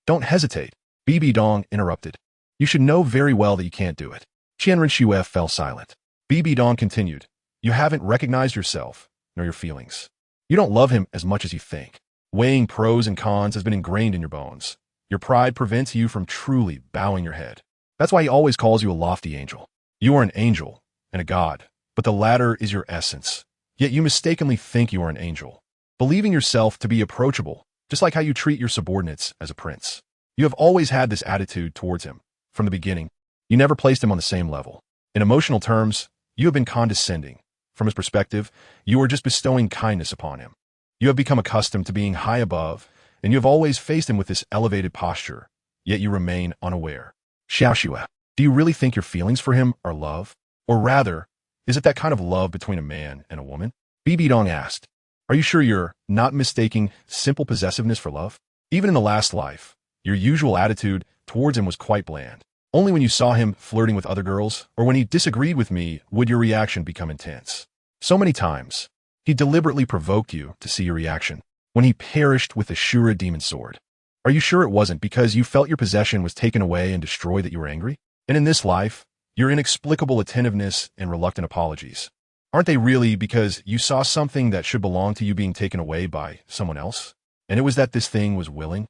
Don't hesitate. Bibi Dong interrupted. You should know very well that you can't do it. Qianren Xue fell silent. Bibi Dong continued. You haven't recognized yourself, nor your feelings. You don't love him as much as you think. Weighing pros and cons has been ingrained in your bones. Your pride prevents you from truly bowing your head. That's why he always calls you a lofty angel. You are an angel and a god, but the latter is your essence. Yet you mistakenly think you are an angel, believing yourself to be approachable, just like how you treat your subordinates as a prince. You have always had this attitude towards him. From the beginning, you never placed him on the same level. In emotional terms, you have been condescending. From his perspective, you are just bestowing kindness upon him. You have become accustomed to being high above, and you have always faced him with this elevated posture, yet you remain unaware. Xiaoxue, do you really think your feelings for him are love? Or rather, is it that kind of love between a man and a woman? Bibi Dong asked. Are you sure you're not mistaking simple possessiveness for love? Even in the last life, your usual attitude towards him was quite bland. Only when you saw him flirting with other girls, or when he disagreed with me, would your reaction become intense. So many times, he deliberately provoked you to see your reaction. When he perished with the Shura demon sword, are you sure it wasn't because you felt your possession was taken away and destroyed that you were angry? And in this life, your inexplicable attentiveness and reluctant apologies, aren't they really because you saw something that should belong to you being taken away by someone else? And it was that this thing was willing?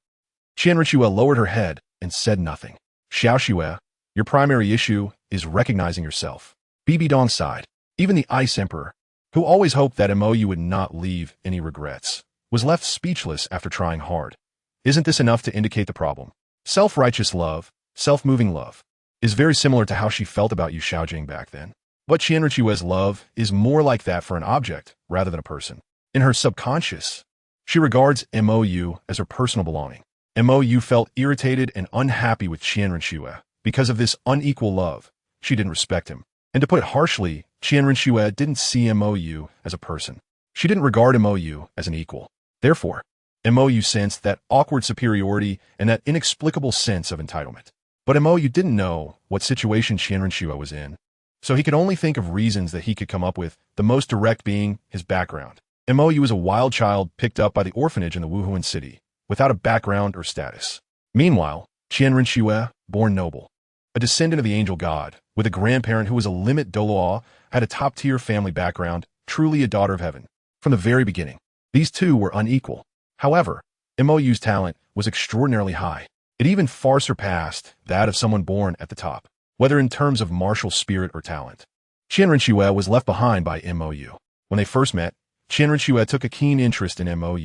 Qianren Xue lowered her head and said nothing. Xiaoxue, your primary issue is recognizing yourself. Bibi Dong sighed. Even the Ice Emperor, who always hoped that Mo would not leave any regrets, was left speechless after trying hard. Isn't this enough to indicate the problem? Self-righteous love, self-moving love, is very similar to how she felt about you, Xiaojing, back then. But Qianren Xue's love is more like that for an object rather than a person. In her subconscious, She regards Mou as her personal belonging. Mou felt irritated and unhappy with Qianrenxue. Because of this unequal love, she didn't respect him. And to put it harshly, Qianrenxue didn't see Mou as a person. She didn't regard Mou as an equal. Therefore, Mou sensed that awkward superiority and that inexplicable sense of entitlement. But Mou didn't know what situation Qianrenxue was in, so he could only think of reasons that he could come up with, the most direct being his background. Mou was a wild child picked up by the orphanage in the Wuhuan city, without a background or status. Meanwhile, Qianrenxue, born noble, a descendant of the angel god, with a grandparent who was a limit Douluo, had a top-tier family background, truly a daughter of heaven. From the very beginning, these two were unequal. However, Mou's talent was extraordinarily high. It even far surpassed that of someone born at the top, whether in terms of martial spirit or talent. Qianrenxue was left behind by Mou. When they first met, Qianrenxue took a keen interest in Mou,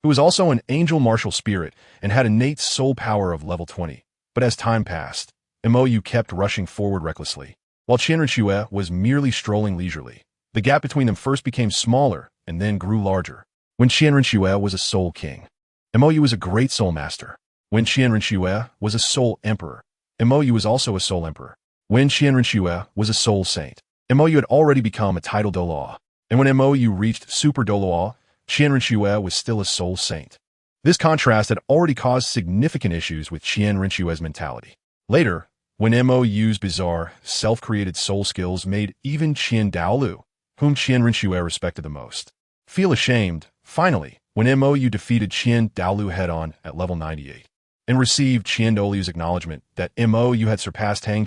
who was also an angel martial spirit and had innate soul power of level 20. But as time passed, Mou kept rushing forward recklessly, while Qianrenxue was merely strolling leisurely. The gap between them first became smaller and then grew larger. When Qianrenxue was a soul king, Mou was a great soul master. When Qianrenxue was a soul emperor, Mou was also a soul emperor. When Qianrenxue was a soul saint, Mou had already become a title Douluo. And when Mou reached Super Douluo, Qianrenxue was still a soul saint. This contrast had already caused significant issues with Qianrenxue's mentality. Later, when Mou's bizarre, self-created soul skills made even Dalu, whom Qianrenxue respected the most, feel ashamed, finally, when Mou defeated Dalu head-on at level 98, and received Dalu's acknowledgement that Mou had surpassed Tang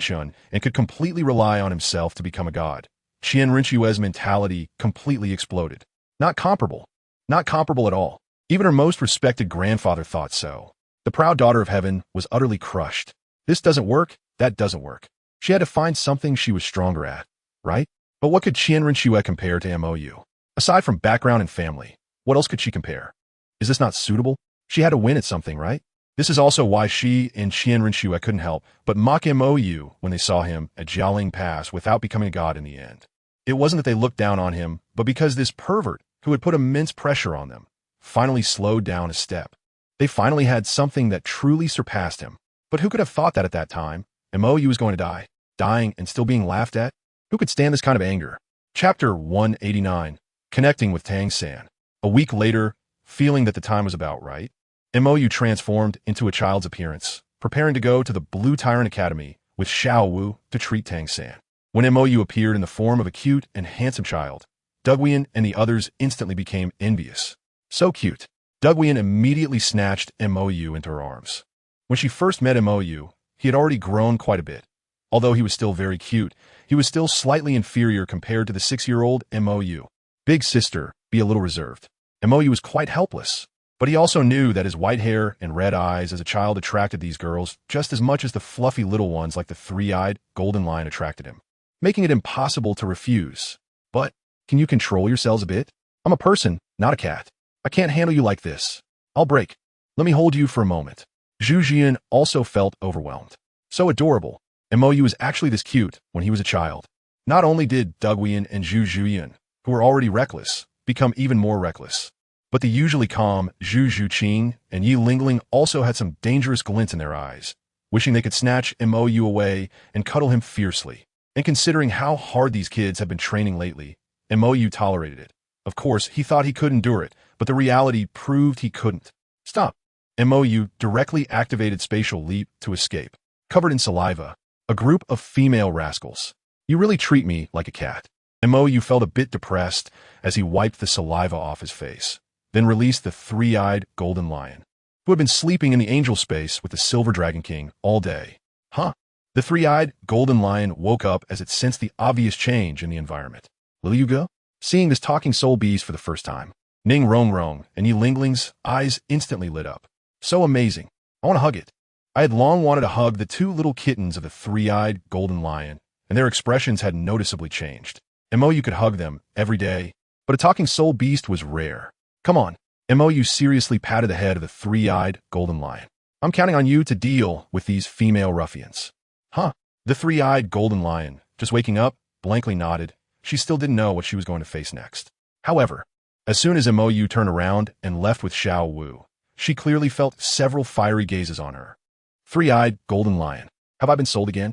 and could completely rely on himself to become a god, Qianrenxue's mentality completely exploded. Not comparable at all. Even her most respected grandfather thought so. The proud daughter of heaven was utterly crushed. This doesn't work, that doesn't work. She had to find something she was stronger at, right? But what could Qianrenxue compare to Mou? Aside from background and family, what else could she compare? Is this not suitable? She had to win at something, right? This is also why she and Qianrenxue couldn't help but mock Mou when they saw him at Jialing Pass without becoming a god in the end. It wasn't that they looked down on him, but because this pervert, who had put immense pressure on them, finally slowed down a step. They finally had something that truly surpassed him. But who could have thought that at that time? Mou was going to die, dying and still being laughed at? Who could stand this kind of anger? Chapter 189, Connecting with Tang San. A week later, feeling that the time was about right, Mou transformed into a child's appearance, preparing to go to the Blue Tyrant Academy with Xiao Wu to treat Tang San. When Mou appeared in the form of a cute and handsome child, Douluo and the others instantly became envious. So cute. Douluo immediately snatched Mou into her arms. When she first met Mou, he had already grown quite a bit. Although he was still very cute, he was still slightly inferior compared to the 6-year-old Mou. Big sister, be a little reserved. Mou was quite helpless. But he also knew that his white hair and red eyes as a child attracted these girls just as much as the fluffy little ones like the three-eyed golden lion attracted him, making it impossible to refuse. But, can you control yourselves a bit? I'm a person, not a cat. I can't handle you like this. I'll break. Let me hold you for a moment. Zhu Jian also felt overwhelmed. So adorable. Mou was actually this cute when he was a child. Not only did Douluo and Zhu Jian, who were already reckless, become even more reckless, but the usually calm Zhu Zhuqing and Yi Lingling also had some dangerous glints in their eyes, wishing they could snatch Mou away and cuddle him fiercely. And considering how hard these kids had been training lately, Mou tolerated it. Of course, he thought he could endure it, but the reality proved he couldn't. Stop. Mou directly activated spatial leap to escape. Covered in saliva, a group of female rascals. You really treat me like a cat. Mou felt a bit depressed as he wiped the saliva off his face, then released the three-eyed golden lion, who had been sleeping in the angel space with the Silver Dragon King all day. Huh? The three-eyed golden lion woke up as it sensed the obvious change in the environment. Will you go? Seeing this talking soul beast for the first time, Ning Rong and Yi Lingling's eyes instantly lit up. So amazing. I want to hug it. I had long wanted to hug the two little kittens of the three-eyed golden lion, and their expressions had noticeably changed. Mou could hug them every day, but a talking soul beast was rare. Come on. Mou seriously patted the head of the three-eyed golden lion. I'm counting on you to deal with these female ruffians. Huh? The three-eyed golden lion, just waking up, blankly nodded. She still didn't know what she was going to face next. However, As soon as Mo turned around and left with Xiao Wu, she clearly felt several fiery gazes on her. Three-eyed golden lion. Have I been sold again?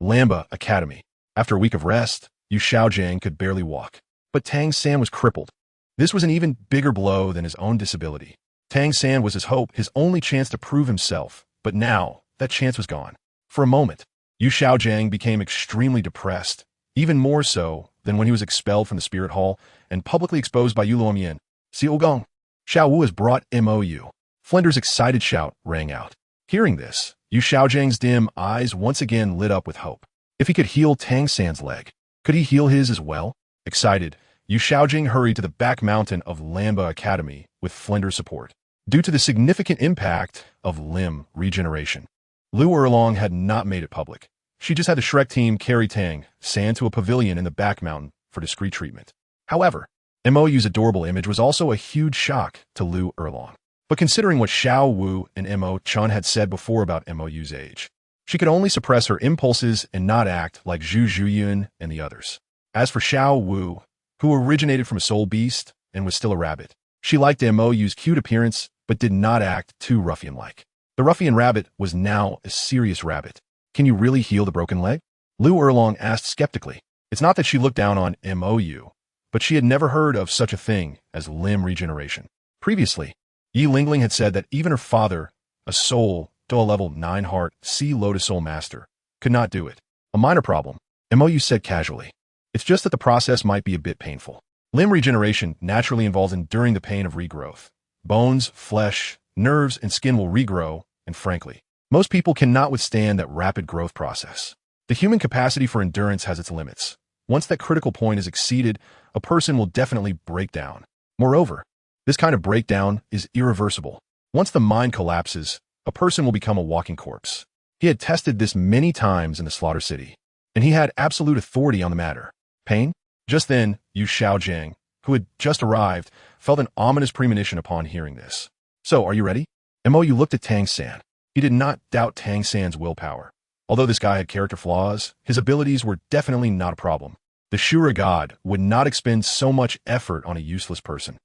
Lamba Academy. After a week of rest, Yu Xiaojiang could barely walk. But Tang San was crippled. This was an even bigger blow than his own disability. Tang San was his hope, his only chance to prove himself, but now that chance was gone. For a moment, Yu Xiaojiang became extremely depressed, even more so than when he was expelled from the Spirit Hall and publicly exposed by Yu Luomian. Xiaogong. Xiao Wu has brought Mou. Flinder's excited shout rang out. Hearing this, Yu Xiaojiang's dim eyes once again lit up with hope. If he could heal Tang San's leg, could he heal his as well? Excited, Yu Xiaojing hurried to the back mountain of Lamba Academy with Flinder's support. Due to the significant impact of limb regeneration, Lu Erlong had not made it public. She just had the Shrek team carry Tang San to a pavilion in the back mountain for discreet treatment. However, Mou's adorable image was also a huge shock to Lu Erlong. But considering what Xiao Wu and Mo Chun had said before about Mou's age, she could only suppress her impulses and not act like Zhu Zhuyun and the others. As for Xiao Wu, who originated from a soul beast and was still a rabbit, she liked Mou's cute appearance but did not act too ruffian-like. The ruffian rabbit was now a serious rabbit. Can you really heal the broken leg? Lu Erlong asked skeptically. It's not that she looked down on Mou, but she had never heard of such a thing as limb regeneration. Previously, Yi Lingling had said that even her father, a soul, to a level 9 heart, Sea Lotus Soul Master, could not do it. A minor problem, Mou said casually. It's just that the process might be a bit painful. Limb regeneration naturally involves enduring the pain of regrowth. Bones, flesh, nerves, and skin will regrow, and frankly, most people cannot withstand that rapid growth process. The human capacity for endurance has its limits. Once that critical point is exceeded, a person will definitely break down. Moreover, this kind of breakdown is irreversible. Once the mind collapses, a person will become a walking corpse. He had tested this many times in the Slaughter City, and he had absolute authority on the matter. Pain? Just then, Yu Xiaojiang, who had just arrived, felt an ominous premonition upon hearing this. So, are you ready? Mou looked at Tang San. He did not doubt Tang San's willpower. Although this guy had character flaws, his abilities were definitely not a problem. The Shura god would not expend so much effort on a useless person.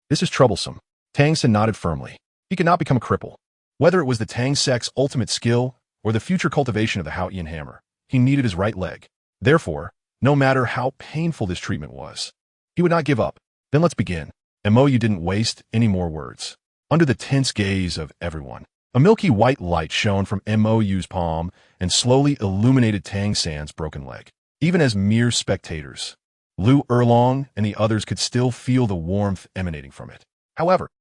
This is troublesome. Tang San nodded firmly. He could not become a cripple. Whether it was the Tang sect's ultimate skill or the future cultivation of the Haotian hammer, he needed his right leg. Therefore, no matter how painful this treatment was, he would not give up. Then let's begin. Mou didn't waste any more words. Under the tense gaze of everyone, a milky white light shone from Mou's palm and slowly illuminated Tang San's broken leg. Even as mere spectators, Lu Erlong and the others could still feel the warmth emanating from it. However,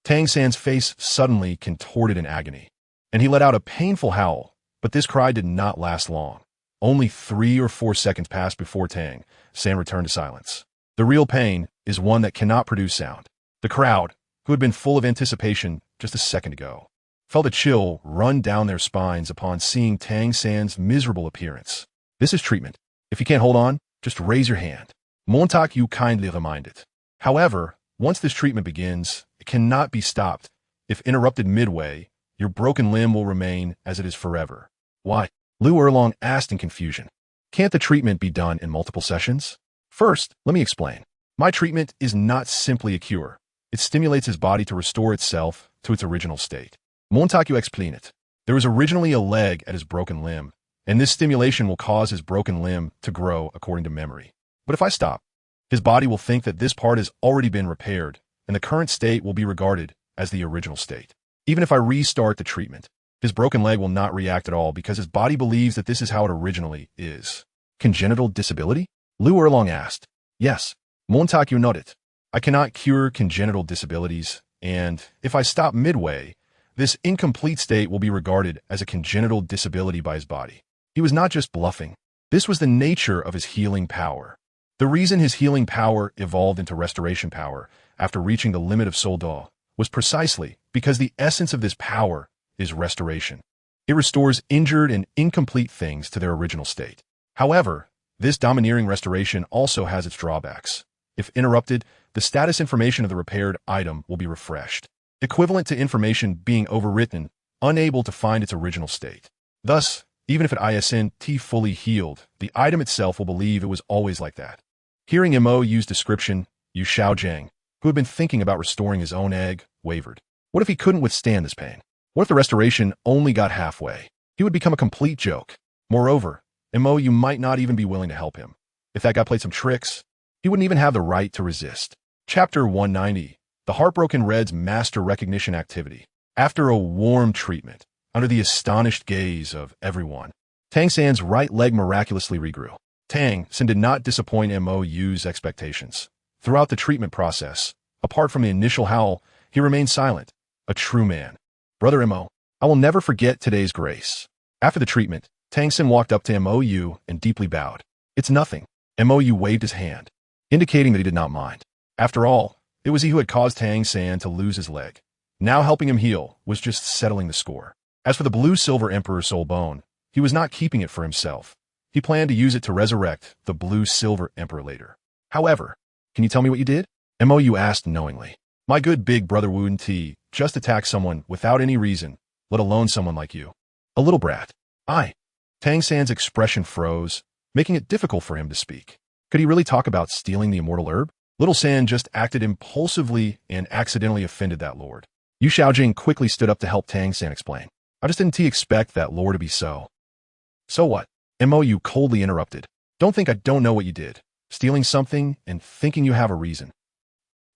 Tang San's face suddenly contorted in agony, and he let out a painful howl, but this cry did not last long. Only 3 or 4 seconds passed before Tang San returned to silence. The real pain is one that cannot produce sound. The crowd, who had been full of anticipation just a second ago, felt a chill run down their spines upon seeing Tang San's miserable appearance. This is treatment. If you can't hold on, just raise your hand. Montauk you kindly reminded. However, once this treatment begins, it cannot be stopped. If interrupted midway, your broken limb will remain as it is forever. Why? Lu Erlong asked in confusion. Can't the treatment be done in multiple sessions? First, let me explain. My treatment is not simply a cure. It stimulates his body to restore itself to its original state. Montauk you explain it. There was originally a leg at his broken limb, and this stimulation will cause his broken limb to grow according to memory. But if I stop, his body will think that this part has already been repaired, and the current state will be regarded as the original state. Even if I restart the treatment, his broken leg will not react at all because his body believes that this is how it originally is. Congenital disability? Lu Erlong asked. Yes. Montauk nodded. I cannot cure congenital disabilities, and if I stop midway, this incomplete state will be regarded as a congenital disability by his body. He was not just bluffing. This was the nature of his healing power. The reason his healing power evolved into restoration power after reaching the limit of Soul Da was precisely because the essence of this power is restoration. It restores injured and incomplete things to their original state. However, this domineering restoration also has its drawbacks. If interrupted, the status information of the repaired item will be refreshed, equivalent to information being overwritten, unable to find its original state. Thus, even if an ISNT fully healed, the item itself will believe it was always like that. Hearing Mou's description, Yu Xiaojing, who had been thinking about restoring his own egg, wavered. What if he couldn't withstand this pain? What if the restoration only got halfway? He would become a complete joke. Moreover, Yu might not even be willing to help him. If that guy played some tricks, he wouldn't even have the right to resist. Chapter 190. The Heartbroken Red's Master Recognition Activity. After a warm treatment, under the astonished gaze of everyone, Tang San's right leg miraculously regrew. Tang San did not disappoint Yu's expectations. Throughout the treatment process, apart from the initial howl, he remained silent, a true man. Brother Mo, I will never forget today's grace. After the treatment, Tang San walked up to Yu and deeply bowed. It's nothing. Yu waved his hand, indicating that he did not mind. After all, it was he who had caused Tang San to lose his leg. Now helping him heal was just settling the score. As for the Blue-Silver Emperor's soul bone, he was not keeping it for himself. He planned to use it to resurrect the Blue-Silver Emperor later. However, can you tell me what you did? Yu asked knowingly. My good big brother Wu Ti just attacked someone without any reason, let alone someone like you. A little brat. Tang San's expression froze, making it difficult for him to speak. Could he really talk about stealing the immortal herb? Little San just acted impulsively and accidentally offended that lord. Yu Xiaojing quickly stood up to help Tang San explain. I just didn't expect that lore to be so. So what? Yu coldly interrupted. Don't think I don't know what you did. Stealing something and thinking you have a reason.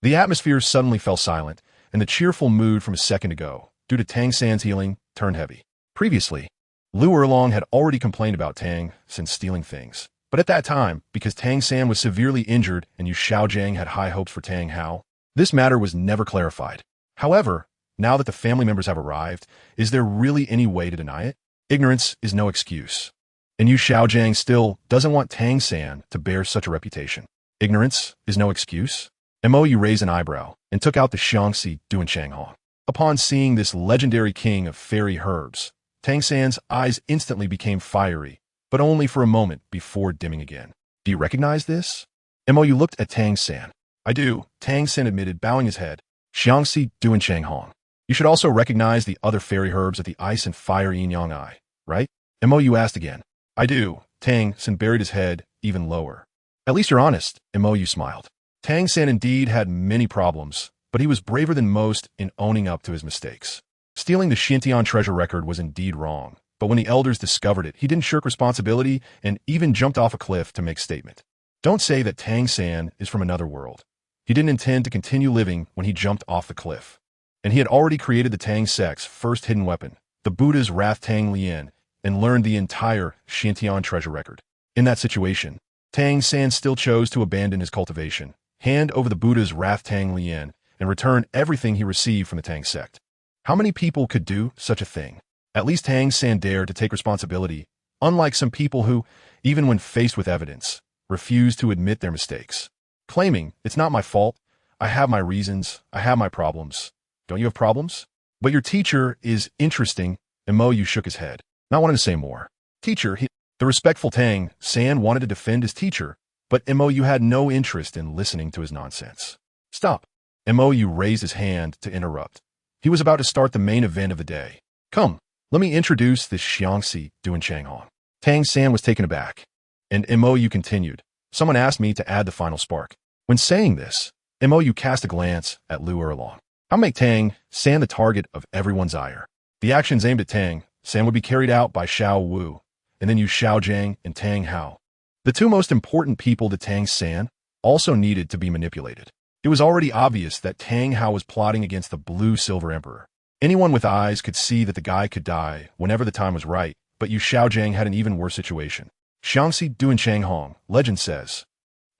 The atmosphere suddenly fell silent, and the cheerful mood from a second ago, due to Tang San's healing, turned heavy. Previously, Lu Erlong had already complained about Tang San stealing things. But at that time, because Tang San was severely injured and Yu Xiaojing had high hopes for Tang Hao, this matter was never clarified. However, now that the family members have arrived, is there really any way to deny it? Ignorance is no excuse. And Yu Xiaojing still doesn't want Tang San to bear such a reputation. Ignorance is no excuse? Yu raised an eyebrow and took out the Xiangxi Duanshanghong. Upon seeing this legendary king of fairy herbs, Tang San's eyes instantly became fiery, but only for a moment before dimming again. Do you recognize this? Yu looked at Tang San. I do, Tang San admitted, bowing his head. Xiangxi Duanshanghong. You should also recognize the other fairy herbs of the ice and fire yin-yang eye, right? Yu asked again. I do. Tang San buried his head even lower. At least you're honest, Yu smiled. Tang San indeed had many problems, but he was braver than most in owning up to his mistakes. Stealing the Xintian treasure record was indeed wrong, but when the elders discovered it, he didn't shirk responsibility and even jumped off a cliff to make statement. Don't say that Tang San is from another world. He didn't intend to continue living when he jumped off the cliff. And he had already created the Tang sect's first hidden weapon, the Buddha's Wrath Tang Lian, and learned the entire Xintian treasure record. In that situation, Tang San still chose to abandon his cultivation, hand over the Buddha's Wrath Tang Lian, and return everything he received from the Tang sect. How many people could do such a thing? At least Tang San dared to take responsibility, unlike some people who, even when faced with evidence, refuse to admit their mistakes. Claiming, it's not my fault, I have my reasons, I have my problems. Don't you have problems? But your teacher is interesting. Yu shook his head, not wanting to say more. Teacher, the respectful Tang San wanted to defend his teacher, but Yu had no interest in listening to his nonsense. Stop. Yu raised his hand to interrupt. He was about to start the main event of the day. Come, let me introduce this Xiangxi Duanshanghong. Tang San was taken aback, and Yu continued. Someone asked me to add the final spark. When saying this, Yu cast a glance at Lu Erlong. I'll make Tang San the target of everyone's ire. The actions aimed at Tang San would be carried out by Xiao Wu, and then Yu Xiaojing and Tang Hao. The two most important people to Tang San also needed to be manipulated. It was already obvious that Tang Hao was plotting against the Blue-Silver Emperor. Anyone with eyes could see that the guy could die whenever the time was right, but Yu Xiaojing had an even worse situation. Xiangxi Duanshanghong, legend says.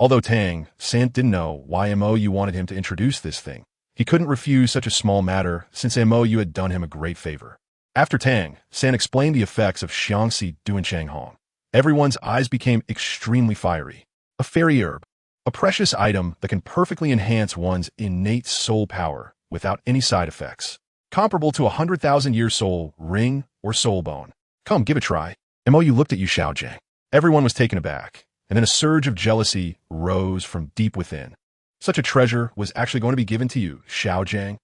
Although Tang San didn't know why Yu wanted him to introduce this thing, he couldn't refuse such a small matter since Yu had done him a great favor. After Tang San explained the effects of Xiangxi Duanshanghong, everyone's eyes became extremely fiery. A fairy herb, a precious item that can perfectly enhance one's innate soul power without any side effects. Comparable to a 100,000-year soul ring or soul bone. Come, give it a try. Yu looked at Yu Xiaojing. Everyone was taken aback, and then a surge of jealousy rose from deep within. Such a treasure was actually going to be given to you, Xiaojing.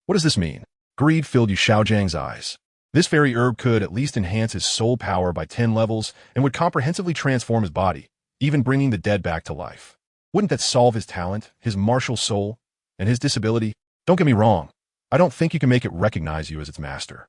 What does this mean? Greed filled Yu Xiaojing's eyes. This fairy herb could at least enhance his soul power by 10 levels and would comprehensively transform his body, even bringing the dead back to life. Wouldn't that solve his talent, his martial soul, and his disability? Don't get me wrong. I don't think you can make it recognize you as its master.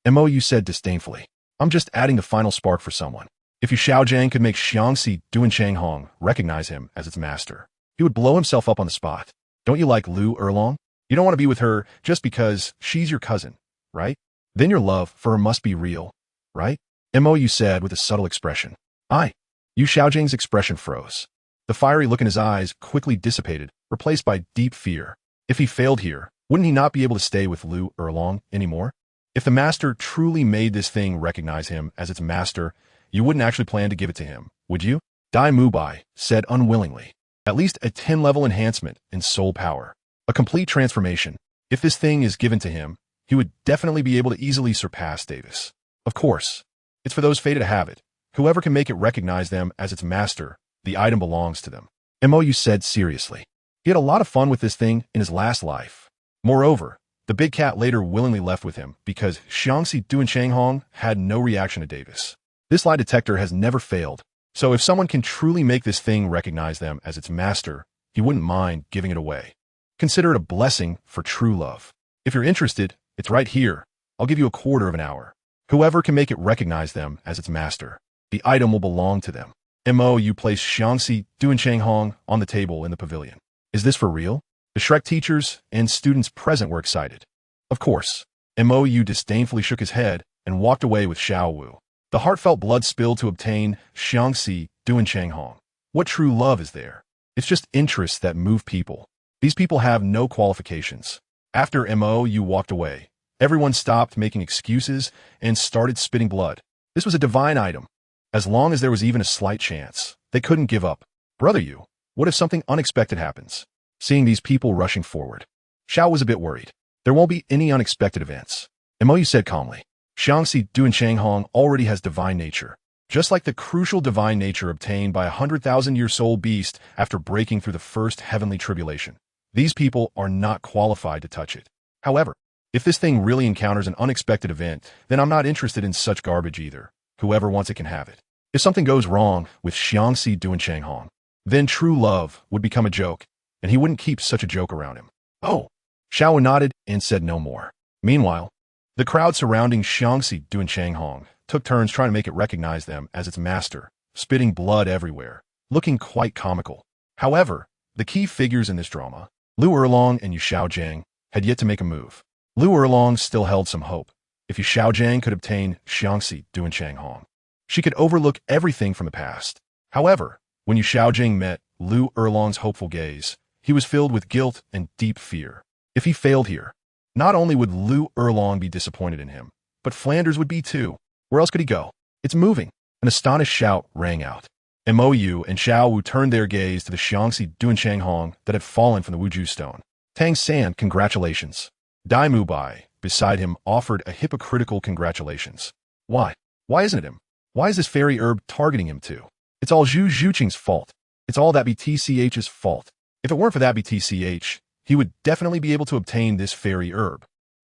Mou said disdainfully. I'm just adding the final spark for someone. If Yu Xiaojiang could make Xiangxi Duanchang recognize him as its master, he would blow himself up on the spot. Don't you like Lu Erlong? You don't want to be with her just because she's your cousin, right? Then your love for her must be real, right? Mou said with a subtle expression. Yu Xiaojiang's expression froze. The fiery look in his eyes quickly dissipated, replaced by deep fear. If he failed here, wouldn't he not be able to stay with Lu Erlong anymore? If the master truly made this thing recognize him as its master, you wouldn't actually plan to give it to him, would you? Dai Mubai said unwillingly. At least a 10-level enhancement in soul power. A complete transformation. If this thing is given to him, he would definitely be able to easily surpass Davis. Of course. It's for those fated to have it. Whoever can make it recognize them as its master, the item belongs to them. Mou said seriously. He had a lot of fun with this thing in his last life. Moreover, the big cat later willingly left with him because Xiangxi Duanchang had no reaction to Davis. This lie detector has never failed, so if someone can truly make this thing recognize them as its master, he wouldn't mind giving it away. Consider it a blessing for true love. If you're interested, it's right here. I'll give you a quarter of an hour. Whoever can make it recognize them as its master, the item will belong to them. Mou placed Xiangxi Duanchang on the table in the pavilion. Is this for real? The Shrek teachers and students present were excited. Of course. Mou disdainfully shook his head and walked away with Xiao Wu. The heartfelt blood spilled to obtain Xiangxi Duanchang. What true love is there? It's just interests that move people. These people have no qualifications. After Mou walked away, everyone stopped making excuses and started spitting blood. This was a divine item. As long as there was even a slight chance, they couldn't give up. Brother Yu, what if something unexpected happens? Seeing these people rushing forward, Xiao was a bit worried. There won't be any unexpected events. Mou said calmly. Xiangxi Duanchang already has divine nature, just like the crucial divine nature obtained by a 100,000-year-soul beast after breaking through the first heavenly tribulation. These people are not qualified to touch it. However, if this thing really encounters an unexpected event, then I'm not interested in such garbage either. Whoever wants it can have it. If something goes wrong with Xiangxi Duanchang, then true love would become a joke, and he wouldn't keep such a joke around him. Oh! Xiao nodded and said no more. Meanwhile, the crowd surrounding Xiangxi Duanchang took turns trying to make it recognize them as its master, spitting blood everywhere, looking quite comical. However, the key figures in this drama, Lu Erlong and Yu Xiaojiang, had yet to make a move. Lu Erlong still held some hope. If Yu Xiaojiang could obtain Xiangxi Duanchang, she could overlook everything from the past. However, when Yu Xiaojiang met Lu Erlong's hopeful gaze, he was filled with guilt and deep fear. If he failed here, not only would Lu Erlong be disappointed in him, but Flanders would be too. Where else could he go? It's moving. An astonished shout rang out. Mou and Xiao Wu turned their gaze to the Xiangxi Duanchang that had fallen from the Wuju stone. Tang San, congratulations. Dai Mubai, beside him, offered a hypocritical congratulations. Why? Why isn't it him? Why is this fairy herb targeting him too? It's all Zhu Zhuqing's fault. It's all that BTCH's fault. If it weren't for that BTCH, he would definitely be able to obtain this fairy herb.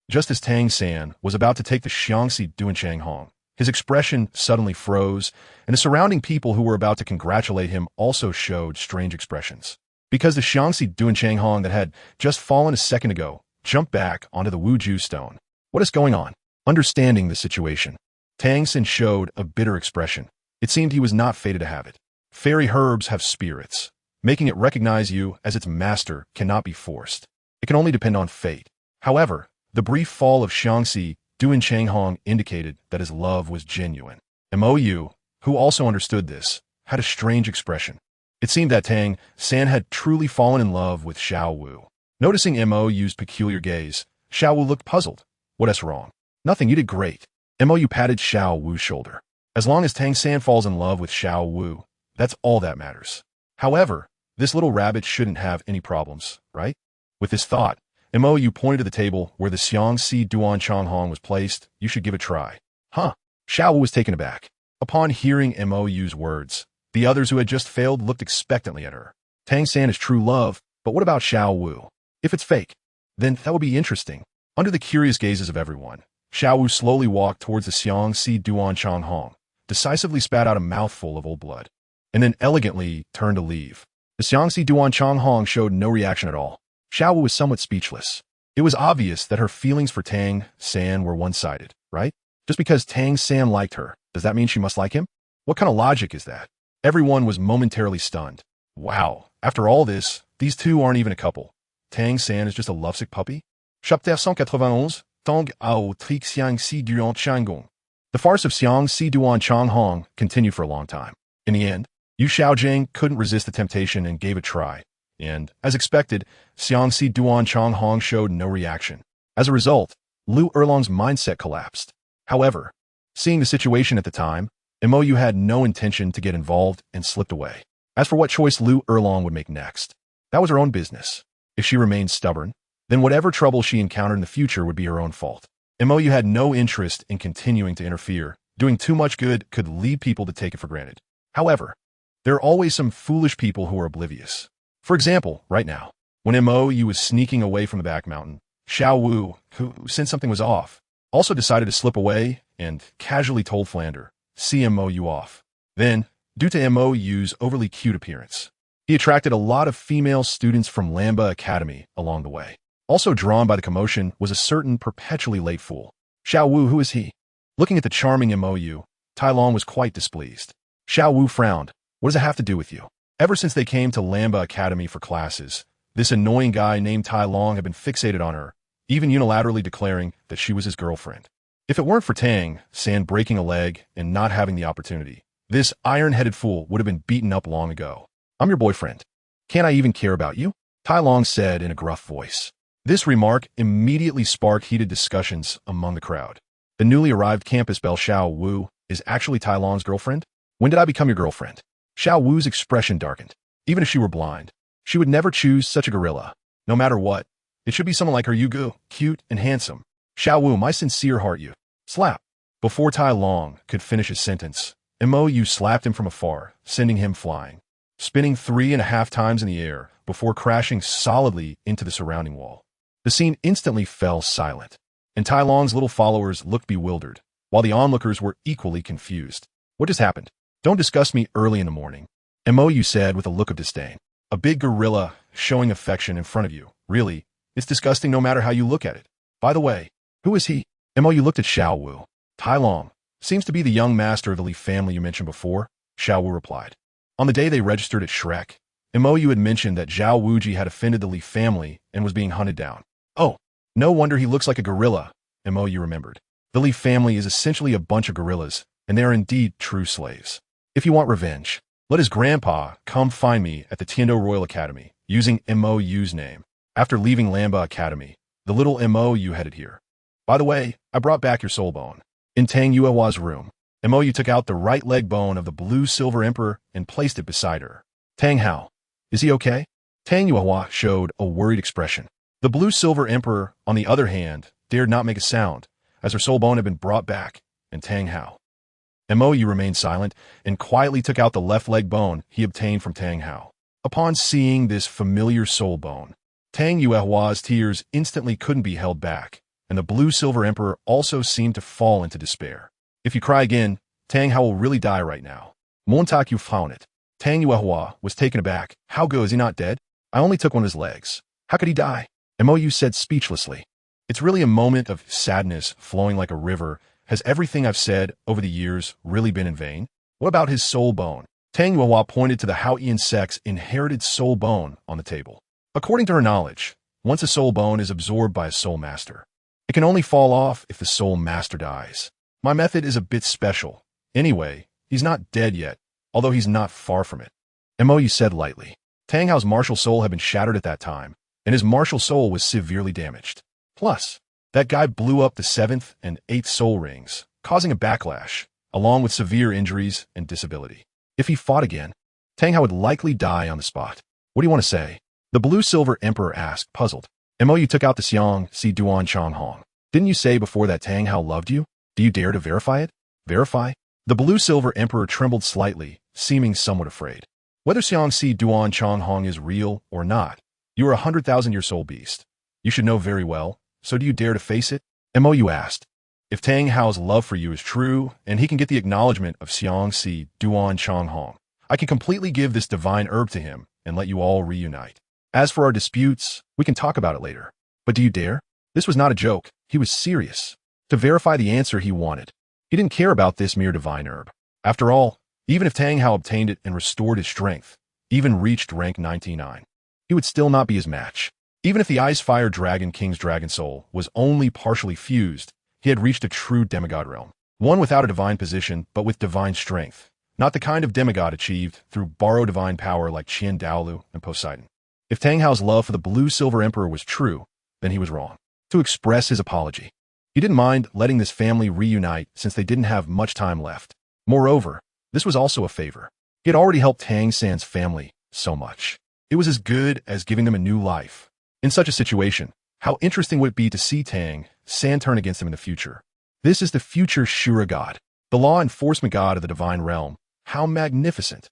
Just as Tang San was about to take the Xiangxi Duanchang, his expression suddenly froze, and the surrounding people who were about to congratulate him also showed strange expressions. Because the Xiangxi Duanchang that had just fallen a second ago jumped back onto the Wuju stone. What is going on? Understanding the situation, Tang San showed a bitter expression. It seemed he was not fated to have it. Fairy herbs have spirits. Making it recognize you as its master cannot be forced. It can only depend on fate. However, the brief fall of Xiangxi Duanchang indicated that his love was genuine. Mou, who also understood this, had a strange expression. It seemed that Tang San had truly fallen in love with Xiao Wu. Noticing Mou's peculiar gaze, Xiao Wu looked puzzled. What is wrong? Nothing, you did great. Mou patted Xiao Wu's shoulder. As long as Tang San falls in love with Xiao Wu, that's all that matters. However, this little rabbit shouldn't have any problems, right? With this thought, Mou pointed to the table where the Xiangxi Duanchang was placed. You should give it a try. Huh? Xiao Wu was taken aback. Upon hearing Mou's words, the others who had just failed looked expectantly at her. Tang San is true love, but what about Xiao Wu? If it's fake, then that would be interesting. Under the curious gazes of everyone, Xiao Wu slowly walked towards the Xiangxi Duanchang, decisively spat out a mouthful of old blood, and then elegantly turned to leave. The Xiangxi Duan Chong Hong showed no reaction at all. Xiao Wu was somewhat speechless. It was obvious that her feelings for Tang San were one-sided, right? Just because Tang San liked her, does that mean she must like him? What kind of logic is that? Everyone was momentarily stunned. Wow, after all this, these two aren't even a couple. Tang San is just a lovesick puppy? Chapter 191, Tang Ao Trick Xiangxi Duan Changgong. The farce of Xiangxi Duan Chong Hong continued for a long time. In the end, Yu Xiaojing couldn't resist the temptation and gave it a try. And, as expected, Xiangxi Duan Chong Hong showed no reaction. As a result, Lu Erlong's mindset collapsed. However, seeing the situation at the time, Mou had no intention to get involved and slipped away. As for what choice Lu Erlong would make next, that was her own business. If she remained stubborn, then whatever trouble she encountered in the future would be her own fault. Mou had no interest in continuing to interfere. Doing too much good could lead people to take it for granted. However, there are always some foolish people who are oblivious. For example, right now, when Mou was sneaking away from the back mountain, Xiao Wu, who sensed something was off, also decided to slip away and casually told Flander, see Mou off. Then, due to Mou's overly cute appearance, he attracted a lot of female students from Lamba Academy along the way. Also drawn by the commotion was a certain perpetually late fool. Xiao Wu, who is he? Looking at the charming Mou, Tai Long was quite displeased. Xiao Wu frowned. What does it have to do with you? Ever since they came to Lamba Academy for classes, this annoying guy named Tai Long had been fixated on her, even unilaterally declaring that she was his girlfriend. If it weren't for Tang San breaking a leg and not having the opportunity, this iron-headed fool would have been beaten up long ago. I'm your boyfriend. Can't I even care about you? Tai Long said in a gruff voice. This remark immediately sparked heated discussions among the crowd. The newly arrived campus belle Xiao Wu is actually Tai Long's girlfriend? When did I become your girlfriend? Xiao Wu's expression darkened. Even if she were blind, she would never choose such a gorilla. No matter what, it should be someone like her Yugu, cute and handsome. Xiao Wu, my sincere heart you. Slap. Before Tai Long could finish his sentence, Mou slapped him from afar, sending him flying, spinning 3.5 times in the air before crashing solidly into the surrounding wall. The scene instantly fell silent, and Tai Long's little followers looked bewildered, while the onlookers were equally confused. What just happened? Don't discuss me early in the morning, Mou said with a look of disdain. A big gorilla showing affection in front of you. Really, it's disgusting no matter how you look at it. By the way, who is he? Mou looked at Xiao Wu. Tai Long seems to be the young master of the Li family you mentioned before, Xiao Wu replied. On the day they registered at Shrek, Mou had mentioned that Zhao Wuji had offended the Li family and was being hunted down. Oh, no wonder he looks like a gorilla, Mou remembered. The Li family is essentially a bunch of gorillas, and they are indeed true slaves. If you want revenge, let his grandpa come find me at the Tiando Royal Academy, using Mou's name. After leaving Lamba Academy, the little Mou headed here. By the way, I brought back your soul bone. In Tang Yuehua's room, Mou took out the right leg bone of the blue silver emperor and placed it beside her. Tang Hao, is he okay? Tang Yuehua showed a worried expression. The blue silver emperor, on the other hand, dared not make a sound, as her soul bone had been brought back, and Tang Hao. Mou remained silent and quietly took out the left leg bone he obtained from Tang Hao. Upon seeing this familiar soul bone, Tang Yuehua's tears instantly couldn't be held back, and the blue silver emperor also seemed to fall into despair. If you cry again, Tang Hao will really die right now. Montague found it. Tang Yuehua was taken aback. How good, is he not dead? I only took one of his legs. How could he die? Mou said speechlessly. It's really a moment of sadness flowing like a river. Has everything I've said over the years really been in vain? What about his soul bone? Tang Yuehua pointed to the Haoyan sect's inherited soul bone on the table. According to her knowledge, once a soul bone is absorbed by a soul master, it can only fall off if the soul master dies. My method is a bit special. Anyway, he's not dead yet, although he's not far from it. Mou said lightly. Tang Hao's martial soul had been shattered at that time, and his martial soul was severely damaged. Plus, that guy blew up the 7th and 8th soul rings, causing a backlash, along with severe injuries and disability. If he fought again, Tang Hao would likely die on the spot. What do you want to say? The blue-silver emperor asked, puzzled. Mou took out the Xiangxi Duan Chong Hong. Didn't you say before that Tang Hao loved you? Do you dare to verify it? Verify? The blue-silver emperor trembled slightly, seeming somewhat afraid. Whether Xiangxi Duan Chong Hong is real or not, you are a 100,000-year-soul beast. You should know very well. So do you dare to face it? Mou asked. If Tang Hao's love for you is true, and he can get the acknowledgement of Xiangxi Duan Chong Hong, I can completely give this divine herb to him, and let you all reunite. As for our disputes, we can talk about it later. But do you dare? This was not a joke. He was serious. To verify the answer he wanted. He didn't care about this mere divine herb. After all, even if Tang Hao obtained it and restored his strength, even reached rank 99, he would still not be his match. Even if the Ice Fire Dragon King's dragon soul was only partially fused, he had reached a true demigod realm. One without a divine position, but with divine strength. Not the kind of demigod achieved through borrowed divine power like Dalu and Poseidon. If Tang Hao's love for the Blue-Silver Emperor was true, then he was wrong. To express his apology. He didn't mind letting this family reunite since they didn't have much time left. Moreover, this was also a favor. He had already helped Tang San's family so much. It was as good as giving them a new life. In such a situation, how interesting would it be to see Tang San turn against him in the future? This is the future Shura god, the law enforcement god of the divine realm. How magnificent!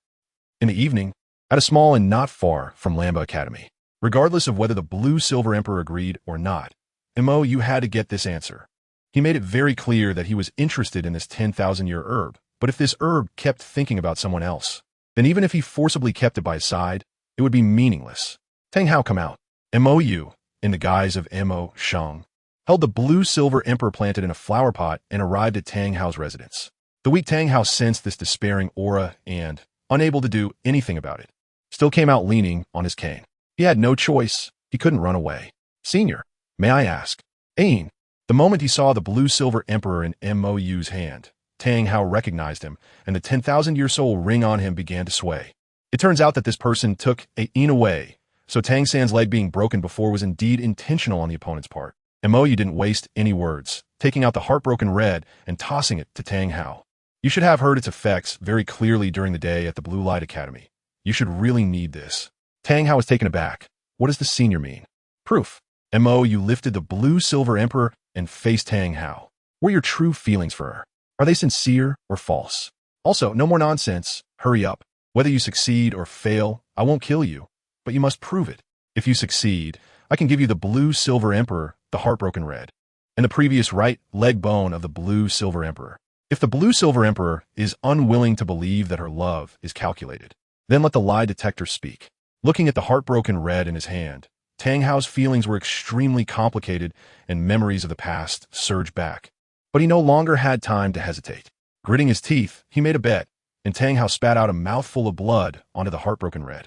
In the evening, at a small and not far from Lamba Academy, regardless of whether the Blue-Silver Emperor agreed or not, you had to get this answer. He made it very clear that he was interested in this 10,000-year herb, but if this herb kept thinking about someone else, then even if he forcibly kept it by his side, it would be meaningless. Tang Hao come out. MOU, in the guise of Mo Shang, held the Blue-Silver Emperor planted in a flower pot and arrived at Tang Hao's residence. The weak Tang Hao sensed this despairing aura and, unable to do anything about it, still came out leaning on his cane. He had no choice. He couldn't run away. Senior, may I ask? Ain. The moment he saw the Blue-Silver Emperor in MOU's hand, Tang Hao recognized him, and the 10,000-year soul ring on him began to sway. It turns out that this person took Ain away, so Tang San's leg being broken before was indeed intentional on the opponent's part. MOU didn't waste any words, taking out the heartbroken red and tossing it to Tang Hao. You should have heard its effects very clearly during the day at the Blue Light Academy. You should really need this. Tang Hao was taken aback. What does the senior mean? Proof. MOU lifted the Blue-Silver Emperor and faced Tang Hao. What are your true feelings for her? Are they sincere or false? Also, no more nonsense. Hurry up. Whether you succeed or fail, I won't kill you, but you must prove it. If you succeed, I can give you the Blue-Silver Emperor, the heartbroken red, and the previous right leg bone of the Blue-Silver Emperor. If the Blue-Silver Emperor is unwilling to believe that her love is calculated, then let the lie detector speak. Looking at the heartbroken red in his hand, Tang Hao's feelings were extremely complicated and memories of the past surged back. But he no longer had time to hesitate. Gritting his teeth, he made a bet, and Tang Hao spat out a mouthful of blood onto the heartbroken red.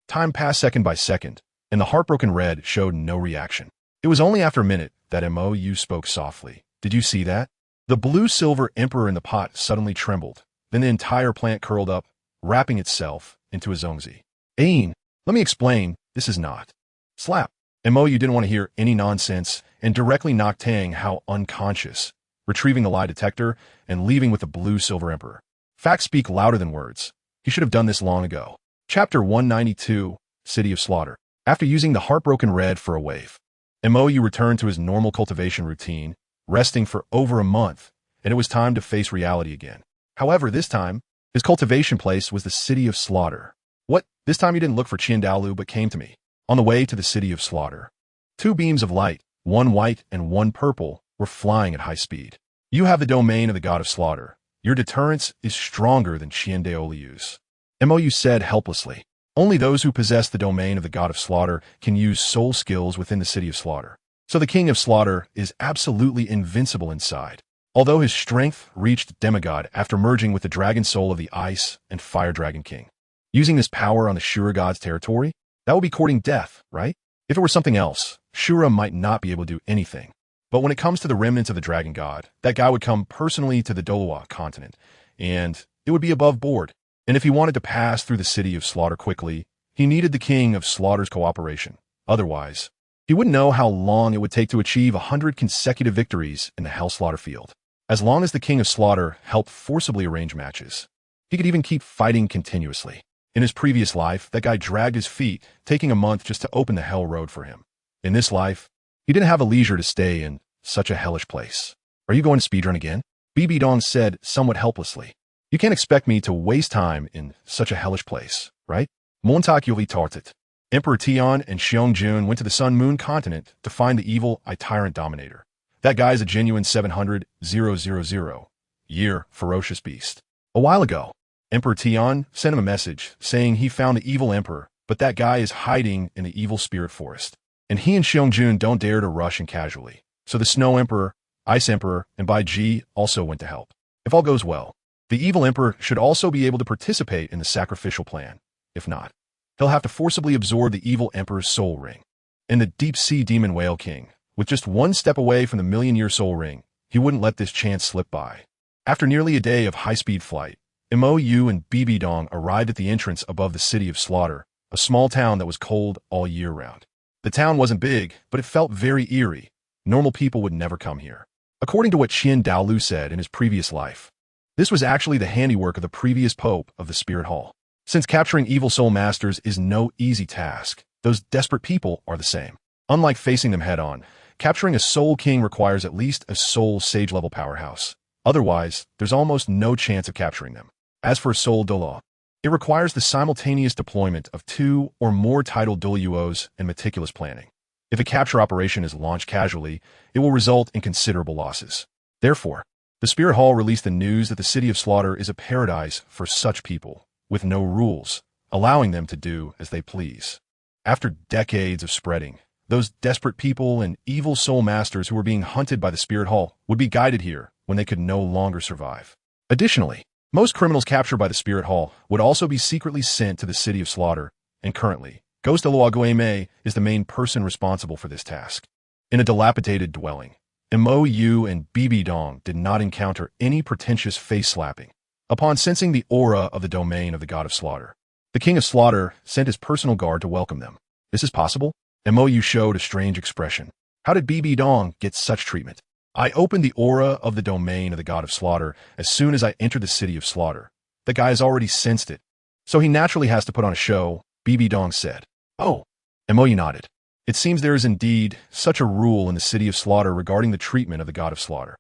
Time passed second by second, and the heartbroken red showed no reaction. It was only after a minute that MOU spoke softly. Did you see that? The Blue-Silver Emperor in the pot suddenly trembled. Then the entire plant curled up, wrapping itself into a zongzi. Ain, let me explain. This is not. Slap. MOU didn't want to hear any nonsense and directly knocked Tang Hao unconscious, retrieving the lie detector and leaving with the Blue-Silver Emperor. Facts speak louder than words. He should have done this long ago. Chapter 192, City of Slaughter. After using the heartbroken red for a wave, MOU returned to his normal cultivation routine, resting for over a month, and it was time to face reality again. However, this time, his cultivation place was the City of Slaughter. What? This time he didn't look for Dalu but came to me. On the way to the City of Slaughter, two beams of light, one white and one purple, were flying at high speed. You have the domain of the god of slaughter. Your deterrence is stronger than Dalu's. MOU said helplessly. Only those who possess the domain of the god of slaughter can use soul skills within the City of Slaughter. So the king of slaughter is absolutely invincible inside. Although his strength reached demigod after merging with the dragon soul of the Ice and Fire Dragon King. Using this power on the Shura god's territory, that would be courting death, right? If it were something else, Shura might not be able to do anything. But when it comes to the remnants of the dragon god, that guy would come personally to the Douluo Continent, and it would be above board. And if he wanted to pass through the City of Slaughter quickly, he needed the king of slaughter's cooperation. Otherwise, he wouldn't know how long it would take to achieve 100 consecutive victories in the Hell Slaughter field. As long as the king of slaughter helped forcibly arrange matches, he could even keep fighting continuously. In his previous life, that guy dragged his feet, taking a month just to open the Hell Road for him. In this life, he didn't have the leisure to stay in such a hellish place. Are you going to speedrun again? BB Dong said somewhat helplessly. You can't expect me to waste time in such a hellish place, right? Montak Yuli Tartit. Emperor Tian and Xiong-jun went to the Sun-Moon Continent to find the evil I-Tyrant Dominator. That guy's a genuine 700,000 year ferocious beast. A while ago, Emperor Tian sent him a message saying he found the evil emperor but that guy is hiding in the evil spirit forest. And he and Xiangjun don't dare to rush in casually. So the Snow Emperor, Ice Emperor, and Bai Ji also went to help. If all goes well, the evil emperor should also be able to participate in the sacrificial plan. If not, he'll have to forcibly absorb the evil emperor's soul ring. And the deep-sea demon whale king, with just one step away from the million-year soul ring, he wouldn't let this chance slip by. After nearly a day of high-speed flight, Mo and Bibi Dong arrived at the entrance above the city of Slaughter, a small town that was cold all year round. The town wasn't big, but it felt very eerie. Normal people would never come here. According to what Dalu said in his previous life, this was actually the handiwork of the previous pope of the Spirit Hall. Since capturing evil soul masters is no easy task, those desperate people are the same. Unlike facing them head-on, capturing a soul king requires at least a soul sage-level powerhouse. Otherwise, there's almost no chance of capturing them. As for soul Douluo, it requires the simultaneous deployment of 2 or more titled Douluos and meticulous planning. If a capture operation is launched casually, it will result in considerable losses. Therefore, the Spirit Hall released the news that the city of Slaughter is a paradise for such people, with no rules, allowing them to do as they please. After decades of spreading, those desperate people and evil soul masters who were being hunted by the Spirit Hall would be guided here when they could no longer survive. Additionally, most criminals captured by the Spirit Hall would also be secretly sent to the city of Slaughter, and currently, Ghost Douluo is the main person responsible for this task. In a dilapidated dwelling, Mo and Bibi Dong did not encounter any pretentious face-slapping. Upon sensing the aura of the domain of the god of slaughter, the king of slaughter sent his personal guard to welcome them. This is possible? Mo showed a strange expression. How did Bibi Dong get such treatment? I opened the aura of the domain of the god of slaughter as soon as I entered the city of slaughter. The guy has already sensed it, so he naturally has to put on a show, Bibi Dong said. Oh, Mo nodded. It seems there is indeed such a rule in the city of slaughter regarding the treatment of the god of slaughter.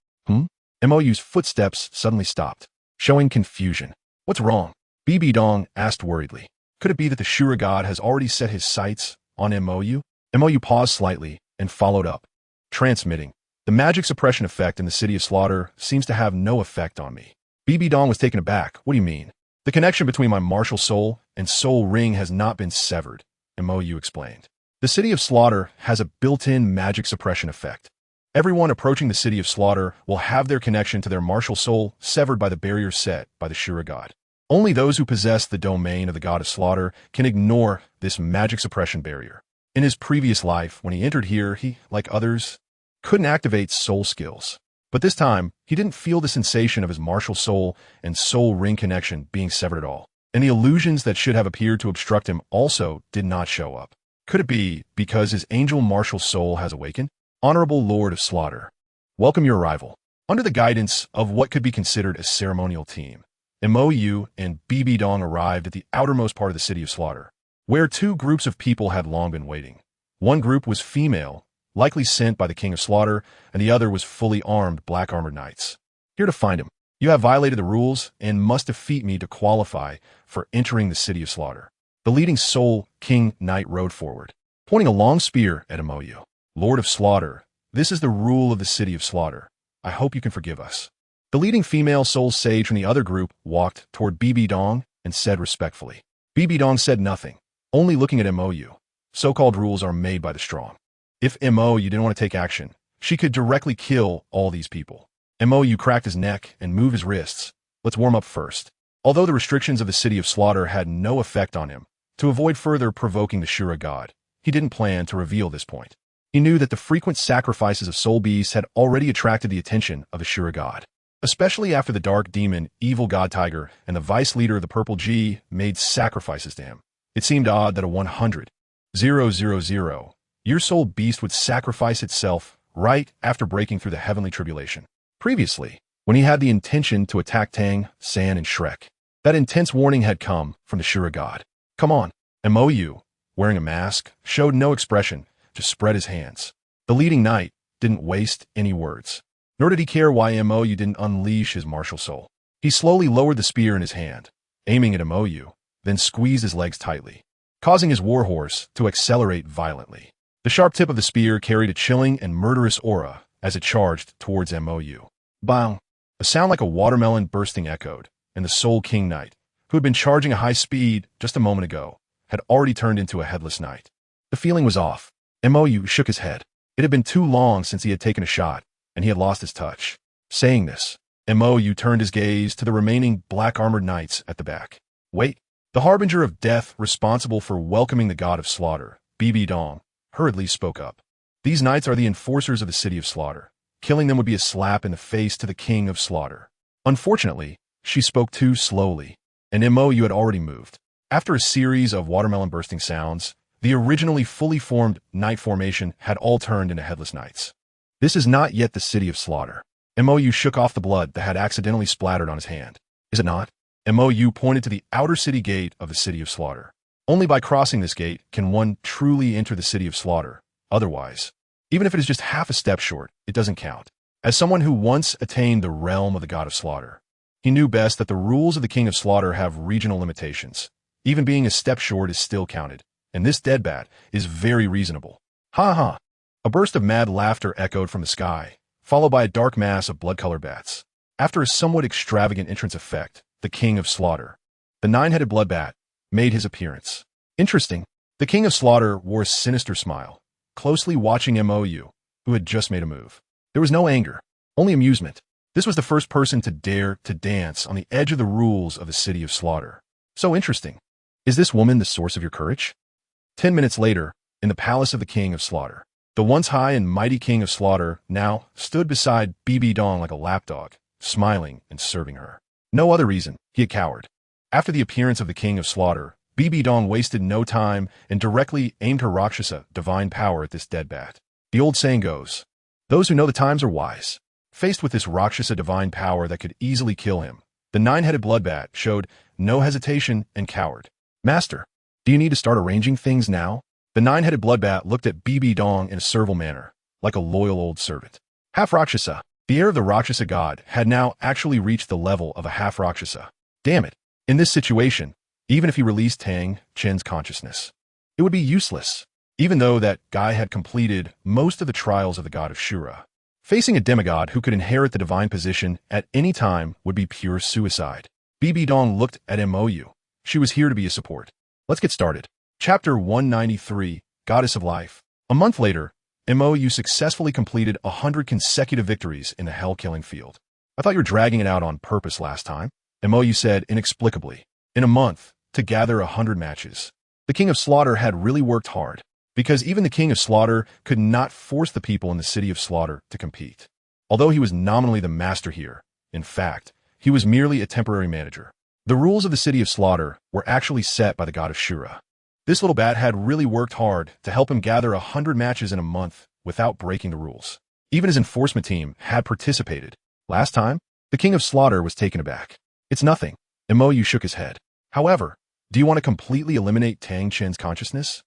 Mo's footsteps suddenly stopped, showing confusion. What's wrong? Bibi Dong asked worriedly. Could it be that the Shura god has already set his sights on Mo? Mo paused slightly and followed up, transmitting. The magic suppression effect in the city of slaughter seems to have no effect on me. Bibi Dong was taken aback. What do you mean? The connection between my martial soul and soul ring has not been severed, Mo explained. The city of slaughter has a built-in magic suppression effect. Everyone approaching the city of slaughter will have their connection to their martial soul severed by the barrier set by the Shura god. Only those who possess the domain of the god of slaughter can ignore this magic suppression barrier. In his previous life, when he entered here, he, like others, couldn't activate soul skills. But this time, he didn't feel the sensation of his martial soul and soul ring connection being severed at all. And the illusions that should have appeared to obstruct him also did not show up. Could it be because his angel martial soul has awakened? Honorable Lord of Slaughter, welcome your arrival. Under the guidance of what could be considered a ceremonial team, Mo and Bibi Dong arrived at the outermost part of the city of Slaughter, where 2 groups of people had long been waiting. One group was female, likely sent by the King of Slaughter, and the other was fully armed black-armored knights. Here to find him. You have violated the rules and must defeat me to qualify for entering the city of Slaughter. The leading soul king knight rode forward, pointing a long spear at Mo. Lord of Slaughter, this is the rule of the city of Slaughter. I hope you can forgive us. The leading female soul sage from the other group walked toward Bibi Dong and said respectfully. Bibi Dong said nothing, only looking at Mo. So-called rules are made by the strong. If Mo didn't want to take action, she could directly kill all these people. Mo cracked his neck and moved his wrists. Let's warm up first. Although the restrictions of the city of Slaughter had no effect on him, to avoid further provoking the Shura god, he didn't plan to reveal this point. He knew that the frequent sacrifices of soul beasts had already attracted the attention of the Shura god, especially after the dark demon, evil god tiger, and the vice leader of the purple G made sacrifices to him. It seemed odd that a 100,000 year soul beast would sacrifice itself right after breaking through the heavenly tribulation. Previously, when he had the intention to attack Tang, San, and Shrek, that intense warning had come from the Shura god. Come on. Mo, wearing a mask, showed no expression, just spread his hands. The leading knight didn't waste any words, nor did he care why Mo didn't unleash his martial soul. He slowly lowered the spear in his hand, aiming at Mo, then squeezed his legs tightly, causing his warhorse to accelerate violently. The sharp tip of the spear carried a chilling and murderous aura as it charged towards Mo. Bang! A sound like a watermelon bursting echoed, and the Soul King Knight, who had been charging at high speed just a moment ago, had already turned into a headless knight. The feeling was off. Mou shook his head. It had been too long since he had taken a shot, and he had lost his touch. Saying this, Mou turned his gaze to the remaining black-armored knights at the back. Wait, the harbinger of death responsible for welcoming the god of slaughter, Bibi Dong, hurriedly spoke up. These knights are the enforcers of the city of slaughter. Killing them would be a slap in the face to the king of slaughter. Unfortunately, she spoke too slowly, and Mou had already moved. After a series of watermelon bursting sounds, the originally fully formed knight formation had all turned into headless knights. This is not yet the city of slaughter. Mou shook off the blood that had accidentally splattered on his hand. Is it not? Mou pointed to the outer city gate of the city of slaughter. Only by crossing this gate can one truly enter the city of slaughter. Otherwise, even if it is just half a step short, it doesn't count. As someone who once attained the realm of the god of slaughter, he knew best that the rules of the king of slaughter have regional limitations. Even being a step short is still counted, and this dead bat is very reasonable. Ha ha! A burst of mad laughter echoed from the sky, followed by a dark mass of blood-colored bats. After a somewhat extravagant entrance effect, the king of slaughter, the nine-headed blood bat, made his appearance. Interesting. The king of slaughter wore a sinister smile, closely watching Mou, who had just made a move. There was no anger, only amusement. This was the first person to dare to dance on the edge of the rules of the city of slaughter. So interesting. Is this woman the source of your courage? 10 minutes later, in the palace of the king of slaughter, the once high and mighty king of slaughter now stood beside Bibi Dong like a lapdog, smiling and serving her. No other reason, he had cowered. After the appearance of the king of slaughter, Bibi Dong wasted no time and directly aimed her Rakshasa divine power at this dead bat. The old saying goes, those who know the times are wise. Faced with this Rakshasa divine power that could easily kill him, the nine-headed blood bat showed no hesitation and cowered. Master, do you need to start arranging things now? The nine-headed blood bat looked at Bibi Dong in a servile manner, like a loyal old servant. Half Rakshasa. The heir of the Rakshasa god had now actually reached the level of a half Rakshasa. Damn it. In this situation, even if he released Tang Chen's consciousness, it would be useless, even though that guy had completed most of the trials of the god of Shura. Facing a demigod who could inherit the divine position at any time would be pure suicide. Bibi Dong looked at Mou. She was here to be a support. Let's get started. Chapter 193, Goddess of Life. A month later, Mou successfully completed 100 consecutive victories in the hell-killing field. I thought you were dragging it out on purpose last time, Mou said inexplicably. In a month, to gather 100 matches. The king of slaughter had really worked hard, because even the king of slaughter could not force the people in the city of slaughter to compete. Although he was nominally the master here, in fact, he was merely a temporary manager. The rules of the city of slaughter were actually set by the god of Shura. This little bat had really worked hard to help him gather 100 matches in a month without breaking the rules. Even his enforcement team had participated. Last time, the king of slaughter was taken aback. It's nothing. Mou shook his head. However, do you want to completely eliminate Tang Chen's consciousness?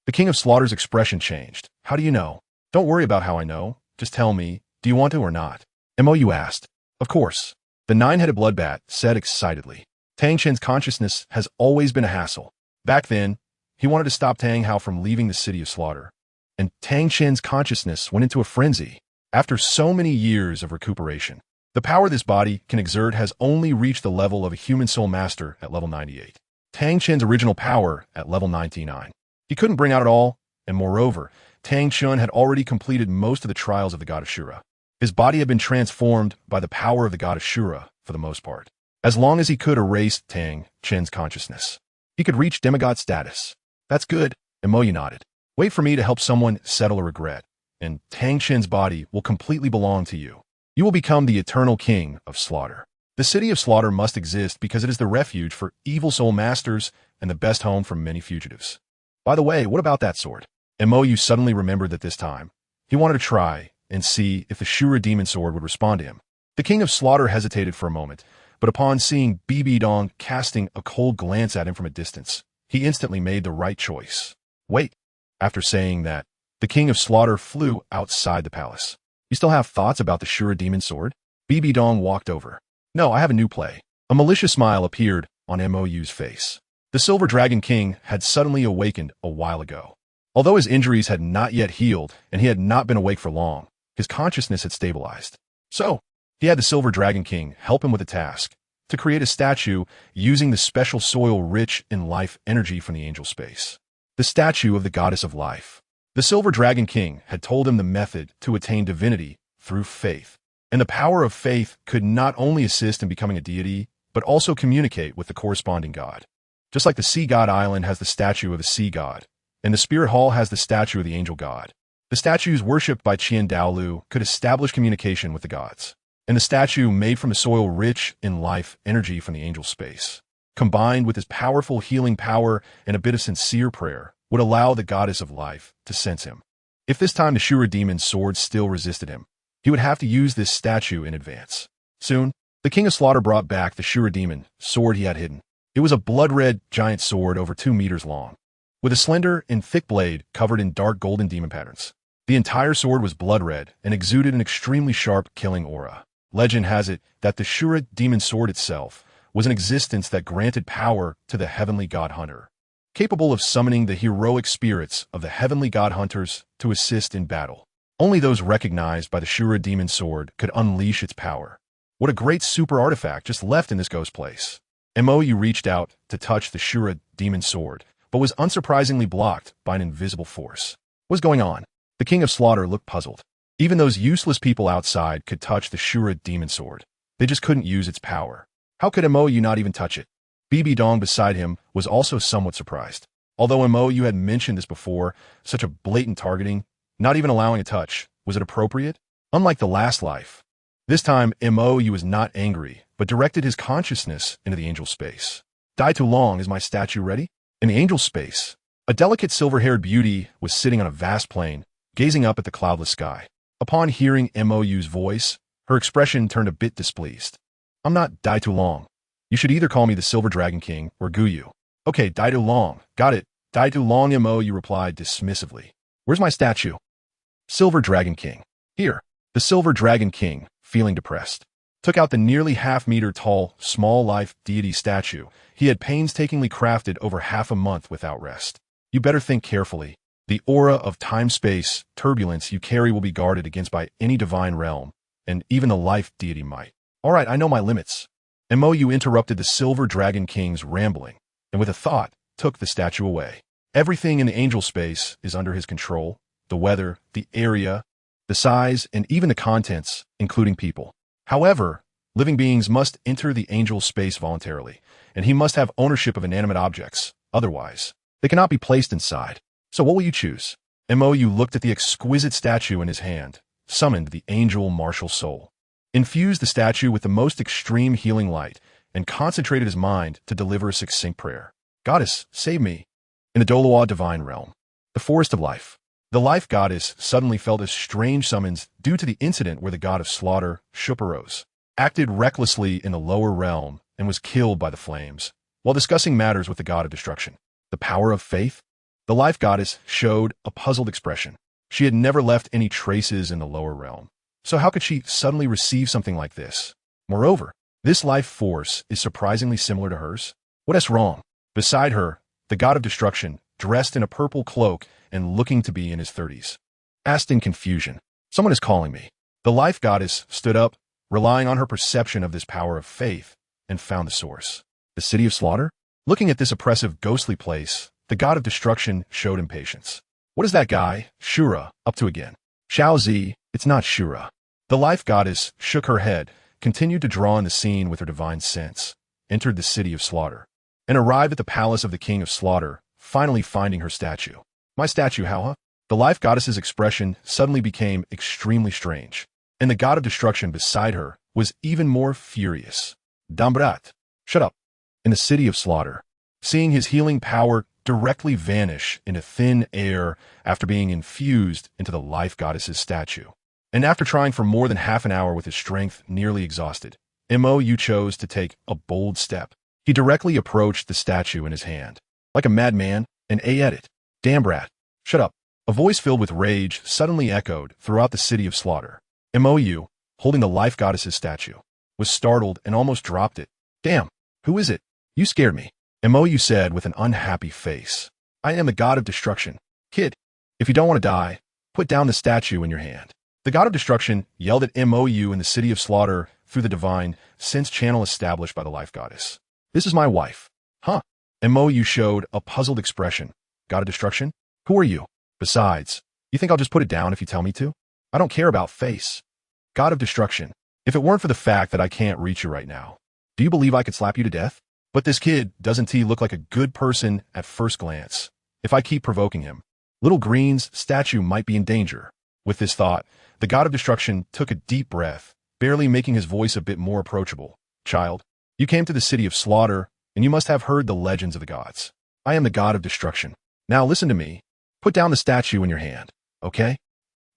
The king of slaughter's expression changed. How do you know? Don't worry about how I know. Just tell me, do you want to or not? Mou asked. Of course. The nine-headed blood bat said excitedly. Tang Chen's consciousness has always been a hassle. Back then, he wanted to stop Tang Hao from leaving the city of slaughter. And Tang Chen's consciousness went into a frenzy. After so many years of recuperation, the power this body can exert has only reached the level of a human soul master at level 98. Tang Chen's original power at level 99. He couldn't bring out it all, and moreover, Tang Chen had already completed most of the trials of the god of Shura. His body had been transformed by the power of the god of Shura, for the most part. As long as he could erase Tang Chen's consciousness, he could reach demigod status. That's good, Mou nodded. Wait for me to help someone settle a regret, and Tang Chen's body will completely belong to you. You will become the eternal king of slaughter. The city of slaughter must exist because it is the refuge for evil soul masters and the best home for many fugitives. By the way, what about that sword? Mou suddenly remembered that this time, he wanted to try and see if the Shura demon sword would respond to him. The king of slaughter hesitated for a moment, but upon seeing Bibi Dong casting a cold glance at him from a distance, he instantly made the right choice. Wait. After saying that, the king of slaughter flew outside the palace. You still have thoughts about the Shura demon sword? Bibi Dong walked over. No, I have a new play. A malicious smile appeared on Mou's face. The Silver Dragon King had suddenly awakened a while ago. Although his injuries had not yet healed and he had not been awake for long, his consciousness had stabilized. So, he had the Silver Dragon King help him with a task, to create a statue using the special soil rich in life energy from the angel space. The statue of the goddess of life. The Silver Dragon King had told him the method to attain divinity through faith. And the power of faith could not only assist in becoming a deity, but also communicate with the corresponding god. Just like the sea god island has the statue of the sea god, and the spirit hall has the statue of the angel god. The statues worshipped by Dalu could establish communication with the gods. And the statue made from the soil rich in life energy from the angel space, combined with his powerful healing power and a bit of sincere prayer, would allow the goddess of life to sense him. If this time the Shura demon's sword still resisted him, he would have to use this statue in advance. Soon, the King of Slaughter brought back the Shura demon sword he had hidden. It was a blood-red giant sword over 2 meters long, with a slender and thick blade covered in dark golden demon patterns. The entire sword was blood-red and exuded an extremely sharp killing aura. Legend has it that the Shura demon sword itself was an existence that granted power to the heavenly god hunter, capable of summoning the heroic spirits of the heavenly god hunters to assist in battle. Only those recognized by the Shura demon sword could unleash its power. What a great super artifact just left in this ghost place. Mou reached out to touch the Shura demon sword, but was unsurprisingly blocked by an invisible force. What was going on? The King of Slaughter looked puzzled. Even those useless people outside could touch the Shura demon sword. They just couldn't use its power. How could Mou not even touch it? BB Dong beside him was also somewhat surprised. Although Mou had mentioned this before, such a blatant targeting, not even allowing a touch, was it appropriate? Unlike the last life. This time, Mou was not angry, but directed his consciousness into the angel space. Die too long, is my statue ready? In the angel space, a delicate silver-haired beauty was sitting on a vast plain, gazing up at the cloudless sky. Upon hearing Mou's voice, her expression turned a bit displeased. I'm not Die Too Long. You should either call me the Silver Dragon King or Guyu. Okay, Die Too Long. Got it. Die Too Long, Mou replied dismissively. Where's my statue? Silver Dragon King. Here. The Silver Dragon King, feeling depressed, took out the nearly half-meter tall, small life deity statue he had painstakingly crafted over half a month without rest. You better think carefully. The aura of time-space turbulence you carry will be guarded against by any divine realm, and even the life deity might. All right, I know my limits. Mou interrupted the Silver Dragon King's rambling, and with a thought, took the statue away. Everything in the angel space is under his control. The weather, the area, the size, and even the contents, including people. However, living beings must enter the angel space voluntarily, and he must have ownership of inanimate objects. Otherwise, they cannot be placed inside. So what will you choose? Mou looked at the exquisite statue in his hand, summoned the angel martial soul, infused the statue with the most extreme healing light, and concentrated his mind to deliver a succinct prayer. Goddess, save me. In the Douluo divine realm, the forest of life, the life goddess suddenly felt a strange summons due to the incident where the god of slaughter, Shuparos, acted recklessly in the lower realm and was killed by the flames, while discussing matters with the god of destruction. The power of faith? The life goddess showed a puzzled expression. She had never left any traces in the lower realm. So how could she suddenly receive something like this? Moreover, this life force is surprisingly similar to hers. What is wrong? Beside her, the god of destruction, dressed in a purple cloak and looking to be in his 30s, asked in confusion, "Someone is calling me." The life goddess stood up, relying on her perception of this power of faith, and found the source. The city of slaughter? Looking at this oppressive, ghostly place, the god of destruction showed impatience. What is that guy, Shura, up to again? Xiao Zi, it's not Shura. The life goddess shook her head, continued to draw in the scene with her divine sense, entered the city of slaughter, and arrived at the palace of the king of slaughter, finally finding her statue. My statue, how? The life goddess's expression suddenly became extremely strange, and the god of destruction beside her was even more furious. Dambrat, shut up. In the city of slaughter, seeing his healing power directly vanish into thin air after being infused into the life goddess's statue, and after trying for more than half an hour with his strength nearly exhausted, Mou chose to take a bold step. He directly approached the statue in his hand, like a madman, and ate it. Damn brat, shut up. A voice filled with rage suddenly echoed throughout the city of slaughter. Mou, holding the life goddess's statue, was startled and almost dropped it. Damn, who is it? You scared me. Mou said with an unhappy face. I am the god of destruction. Kid, if you don't want to die, put down the statue in your hand. The god of destruction yelled at Mou in the city of slaughter through the divine sense channel established by the life goddess. This is my wife. Huh? Mo, you showed a puzzled expression. God of destruction? Who are you? Besides, you think I'll just put it down if you tell me to? I don't care about face. God of destruction. If it weren't for the fact that I can't reach you right now, do you believe I could slap you to death? But this kid, doesn't he look like a good person at first glance? If I keep provoking him, Little Green's statue might be in danger. With this thought, the god of destruction took a deep breath, barely making his voice a bit more approachable. Child, you came to the city of slaughter, and you must have heard the legends of the gods. I am the god of destruction. Now listen to me. Put down the statue in your hand, okay?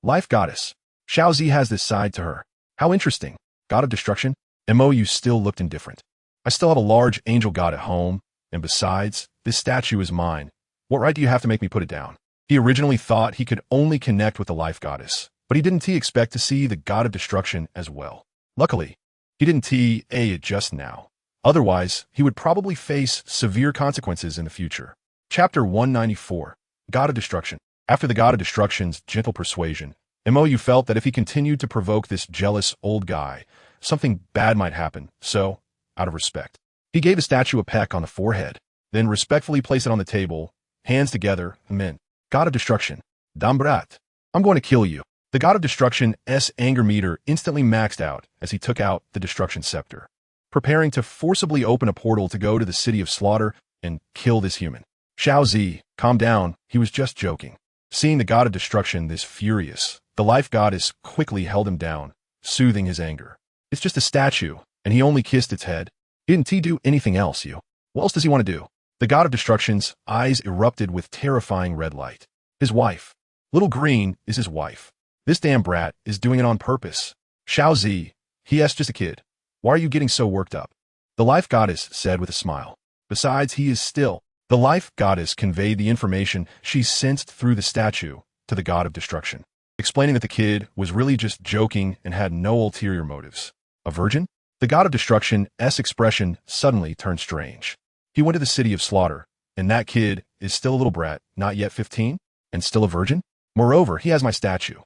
Life goddess. Xiaozi has this side to her. How interesting. God of destruction? Mo, you still looked indifferent. I still have a large angel god at home, and besides, this statue is mine. What right do you have to make me put it down? He originally thought he could only connect with the life goddess, but he didn't expect to see the god of destruction as well. Luckily, he didn't it just now. Otherwise, he would probably face severe consequences in the future. Chapter 194. God of Destruction. After the god of destruction's gentle persuasion, Mo felt that if he continued to provoke this jealous old guy, something bad might happen, so, out of respect, he gave the statue a peck on the forehead, then respectfully placed it on the table, hands together, amen. God of destruction. Dambrat. I'm going to kill you. The god of destruction's anger meter instantly maxed out as he took out the destruction scepter, preparing to forcibly open a portal to go to the city of slaughter and kill this human. Xiaozi, calm down, he was just joking. Seeing the god of destruction this furious, the life goddess quickly held him down, soothing his anger. It's just a statue, and he only kissed its head. Didn't he do anything else, you? What else does he want to do? The god of destruction's eyes erupted with terrifying red light. His wife. Little Green is his wife. This damn brat is doing it on purpose. Xiaozi, he's just a kid. Why are you getting so worked up? The life goddess said with a smile. Besides, he is still. The life goddess conveyed the information she sensed through the statue to the god of destruction, explaining that the kid was really just joking and had no ulterior motives. A virgin? The god of destruction's expression suddenly turned strange. He went to the city of slaughter, and that kid is still a little brat, not yet 15, and still a virgin? Moreover, he has my statue.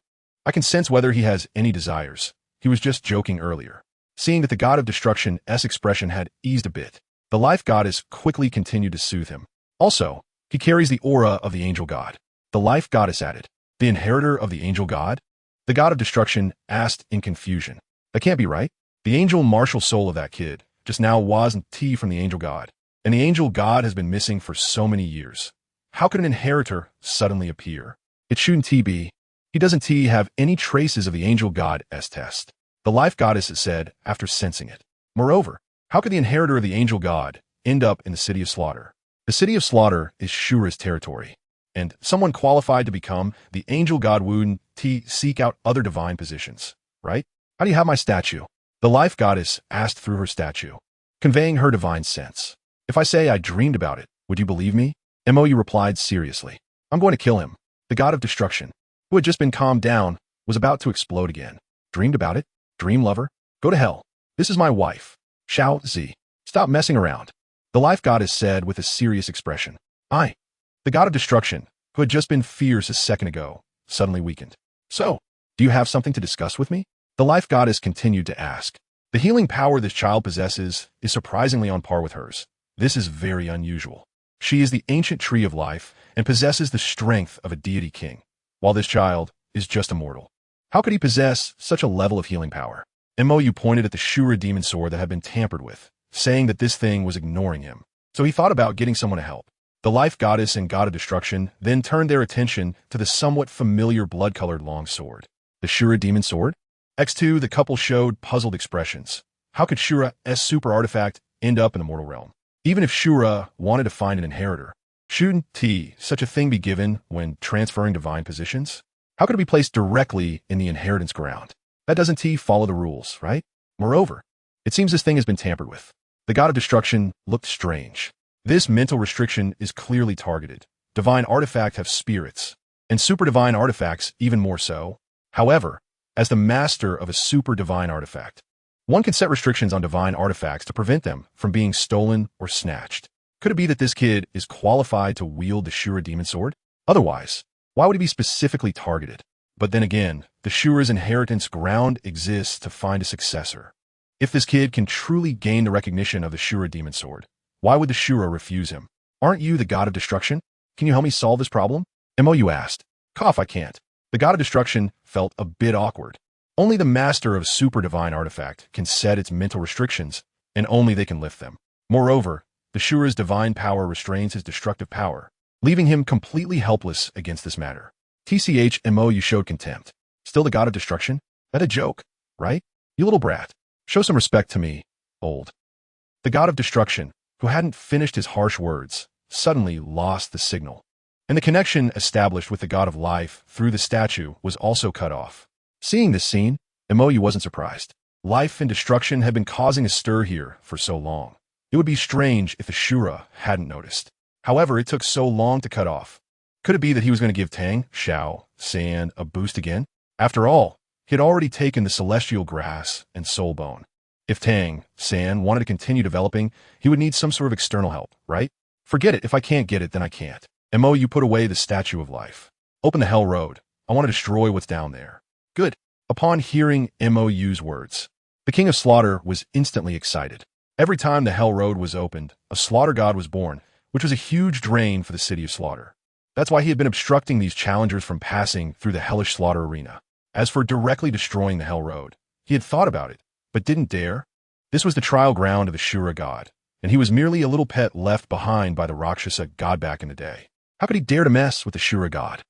I can sense whether he has any desires. He was just joking earlier. Seeing that the god of destruction's expression had eased a bit, the life goddess quickly continued to soothe him. Also, he carries the aura of the angel god. The life goddess added, the inheritor of the angel god? The god of destruction asked in confusion. That can't be right. The angel martial soul of that kid just now wasn't from the angel god, and the angel god has been missing for so many years. How could an inheritor suddenly appear? It shouldn't be. He doesn't have any traces of the angel god's test. The life goddess said after sensing it. Moreover, how could the inheritor of the angel god end up in the city of slaughter? The city of slaughter is Shura's territory, and someone qualified to become the angel god wouldn't seek out other divine positions, right? How do you have my statue? The life goddess asked through her statue, conveying her divine sense. If I say I dreamed about it, would you believe me? Mo replied seriously. I'm going to kill him. The god of destruction, who had just been calmed down, was about to explode again. Dreamed about it? Dream lover? Go to hell. This is my wife. Xiaozi. Stop messing around. The life goddess said with a serious expression. The god of destruction, who had just been fierce a second ago, suddenly weakened. So, do you have something to discuss with me? The life goddess continued to ask. The healing power this child possesses is surprisingly on par with hers. This is very unusual. She is the ancient tree of life and possesses the strength of a deity king, while this child is just a mortal. How could he possess such a level of healing power? Mo pointed at the Shura demon sword that had been tampered with, saying that this thing was ignoring him. So he thought about getting someone to help. The life goddess and god of destruction then turned their attention to the somewhat familiar blood-colored long sword. The Shura demon sword? X2, the couple showed puzzled expressions. How could Shura's super artifact end up in the mortal realm? Even if Shura wanted to find an inheritor, shouldn't such a thing be given when transferring divine positions? How could it be placed directly in the inheritance ground? That doesn't follow the rules, right? Moreover, it seems this thing has been tampered with. The god of destruction looked strange. This mental restriction is clearly targeted. Divine artifacts have spirits, and super divine artifacts even more so. However, as the master of a super divine artifact, one can set restrictions on divine artifacts to prevent them from being stolen or snatched. Could it be that this kid is qualified to wield the Shura demon sword? Otherwise, why would he be specifically targeted? But then again, the Shura's inheritance ground exists to find a successor. If this kid can truly gain the recognition of the Shura demon sword, why would the Shura refuse him? Aren't you the god of destruction? Can you help me solve this problem? Mou asked. Cough, I can't. The god of destruction felt a bit awkward. Only the master of super divine artifact can set its mental restrictions, and only they can lift them. Moreover, the Shura's divine power restrains his destructive power, leaving him completely helpless against this matter. Mou showed contempt. Still the god of destruction? That a joke, right? You little brat. Show some respect to me, old. The god of destruction, who hadn't finished his harsh words, suddenly lost the signal. And the connection established with the god of life through the statue was also cut off. Seeing this scene, Mou wasn't surprised. Life and destruction had been causing a stir here for so long. It would be strange if the Shura hadn't noticed. However, it took so long to cut off. Could it be that he was going to give Tang, Xiao, San a boost again? After all, he had already taken the celestial grass and soul bone. If Tang, San wanted to continue developing, he would need some sort of external help, right? Forget it. If I can't get it, then I can't. Mou put away the statue of life. Open the hell road. I want to destroy what's down there. Good. Upon hearing Mou's words, the king of slaughter was instantly excited. Every time the hell road was opened, a slaughter god was born, which was a huge drain for the city of slaughter. That's why he had been obstructing these challengers from passing through the hellish slaughter arena. As for directly destroying the hell road, he had thought about it, but didn't dare. This was the trial ground of the Shura god, and he was merely a little pet left behind by the Rakshasa god back in the day. How could he dare to mess with the Shura god?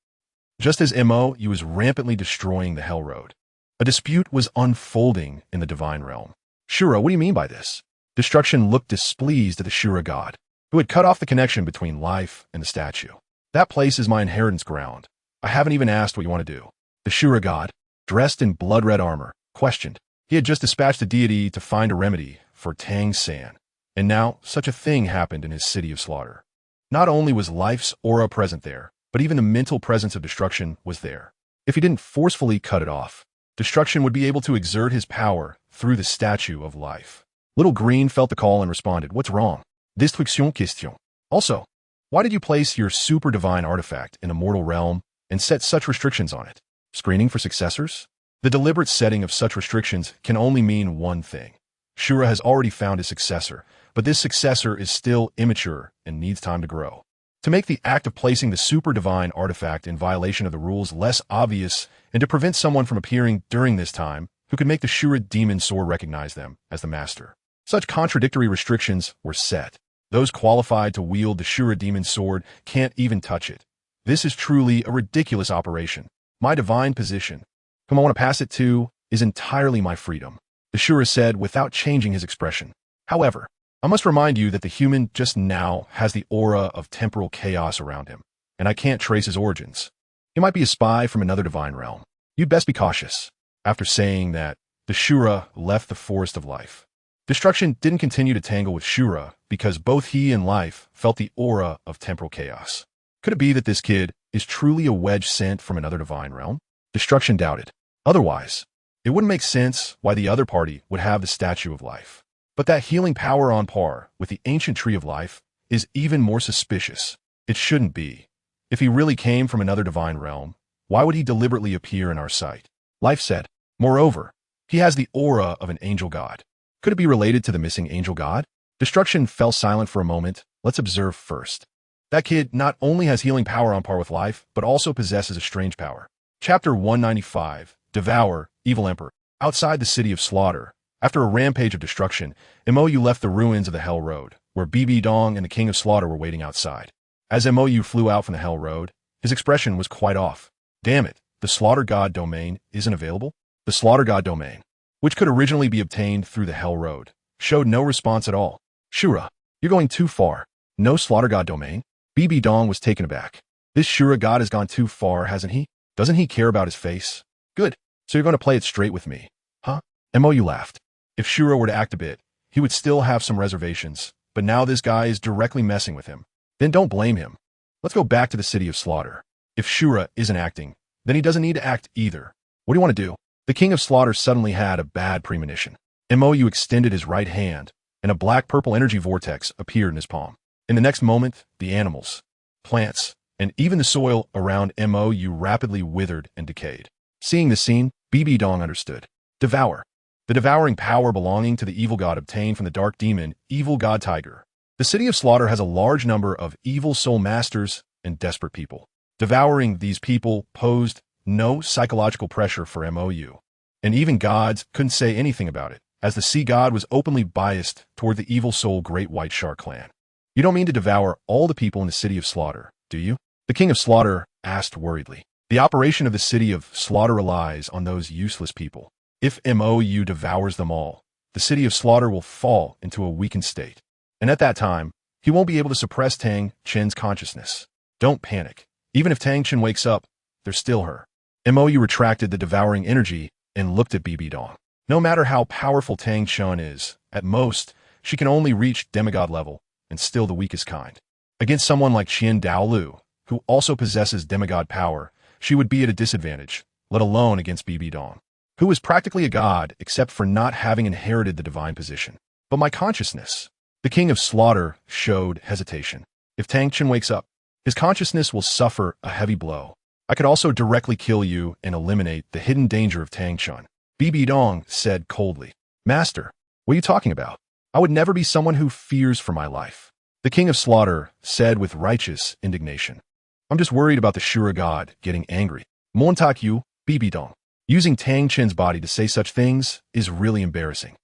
Just as Mou was rampantly destroying the hell road, a dispute was unfolding in the divine realm. Shura, what do you mean by this? Destruction looked displeased at the Shura god, who had cut off the connection between life and the statue. That place is my inheritance ground. I haven't even asked what you want to do. The Shura god, dressed in blood-red armor, questioned. He had just dispatched a deity to find a remedy for Tang San, and now such a thing happened in his city of slaughter. Not only was life's aura present there, but even the mental presence of destruction was there. If he didn't forcefully cut it off, destruction would be able to exert his power through the statue of life. Little Green felt the call and responded, what's wrong? Destruction question. Also, why did you place your super divine artifact in a mortal realm and set such restrictions on it? Screening for successors? The deliberate setting of such restrictions can only mean one thing. Shura has already found his successor, but this successor is still immature and needs time to grow. To make the act of placing the super divine artifact in violation of the rules less obvious and to prevent someone from appearing during this time who could make the Shura demon sword recognize them as the master. Such contradictory restrictions were set. Those qualified to wield the Shura demon sword can't even touch it. This is truly a ridiculous operation. My divine position, whom I want to pass it to, is entirely my freedom, the Shura said without changing his expression. However, I must remind you that the human just now has the aura of temporal chaos around him, and I can't trace his origins. He might be a spy from another divine realm. You'd best be cautious. After saying that, the Shura left the forest of life. Destruction didn't continue to tangle with Shura because both he and life felt the aura of temporal chaos. Could it be that this kid is truly a wedge sent from another divine realm? Destruction doubted. Otherwise, it wouldn't make sense why the other party would have the statue of life. But that healing power on par with the ancient tree of life is even more suspicious. It shouldn't be. If he really came from another divine realm, why would he deliberately appear in our sight? Life said. Moreover, he has the aura of an angel god. Could it be related to the missing angel god? Destruction fell silent for a moment. Let's observe first. That kid not only has healing power on par with life, but also possesses a strange power. Chapter 195, Devour, Evil Emperor. Outside the city of slaughter, after a rampage of destruction, Mou left the ruins of the Hell Road, where BB Dong and the King of Slaughter were waiting outside. As Mou flew out from the Hell Road, his expression was quite off. Damn it, the Slaughter God domain isn't available? The Slaughter God domain, which could originally be obtained through the Hell Road, showed no response at all. Shura, you're going too far. No Slaughter God domain? BB Dong was taken aback. This Shura God has gone too far, hasn't he? Doesn't he care about his face? Good. So you're going to play it straight with me, huh? Mou laughed. If Shura were to act a bit, he would still have some reservations, but now this guy is directly messing with him. Then don't blame him. Let's go back to the city of slaughter. If Shura isn't acting, then he doesn't need to act either. What do you want to do? The King of Slaughter suddenly had a bad premonition. Mou extended his right hand, and a black-purple energy vortex appeared in his palm. In the next moment, the animals, plants, and even the soil around Mou rapidly withered and decayed. Seeing this scene, BB Dong understood. Devour. the devouring power belonging to the evil god obtained from the dark demon, evil god Tiger. The city of slaughter has a large number of evil soul masters and desperate people. Devouring these people posed no psychological pressure for MOU. And even gods couldn't say anything about it, as the sea god was openly biased toward the evil soul Great White Shark clan. You don't mean to devour all the people in the city of slaughter, do you? The king of slaughter asked worriedly. The operation of the city of slaughter relies on those useless people. If MOU devours them all, the city of slaughter will fall into a weakened state. And at that time, he won't be able to suppress Tang Chen's consciousness. Don't panic. Even if Tang Chen wakes up, there's still her. MOU retracted the devouring energy and looked at BB Dong. No matter how powerful Tang Chen is, at most, she can only reach demigod level, and still the weakest kind. Against someone like Dalu, who also possesses demigod power, she would be at a disadvantage, let alone against BB Dong, who is practically a god except for not having inherited the divine position. But my consciousness. The king of slaughter showed hesitation. If Tang Chen wakes up, his consciousness will suffer a heavy blow. I could also directly kill you and eliminate the hidden danger of Tang Chen. BB Dong said coldly. Master, what are you talking about? I would never be someone who fears for my life. The king of slaughter said with righteous indignation. I'm just worried about the Shura god getting angry. Montak Yu, BB Dong. Using Tang Chen's body to say such things is really embarrassing.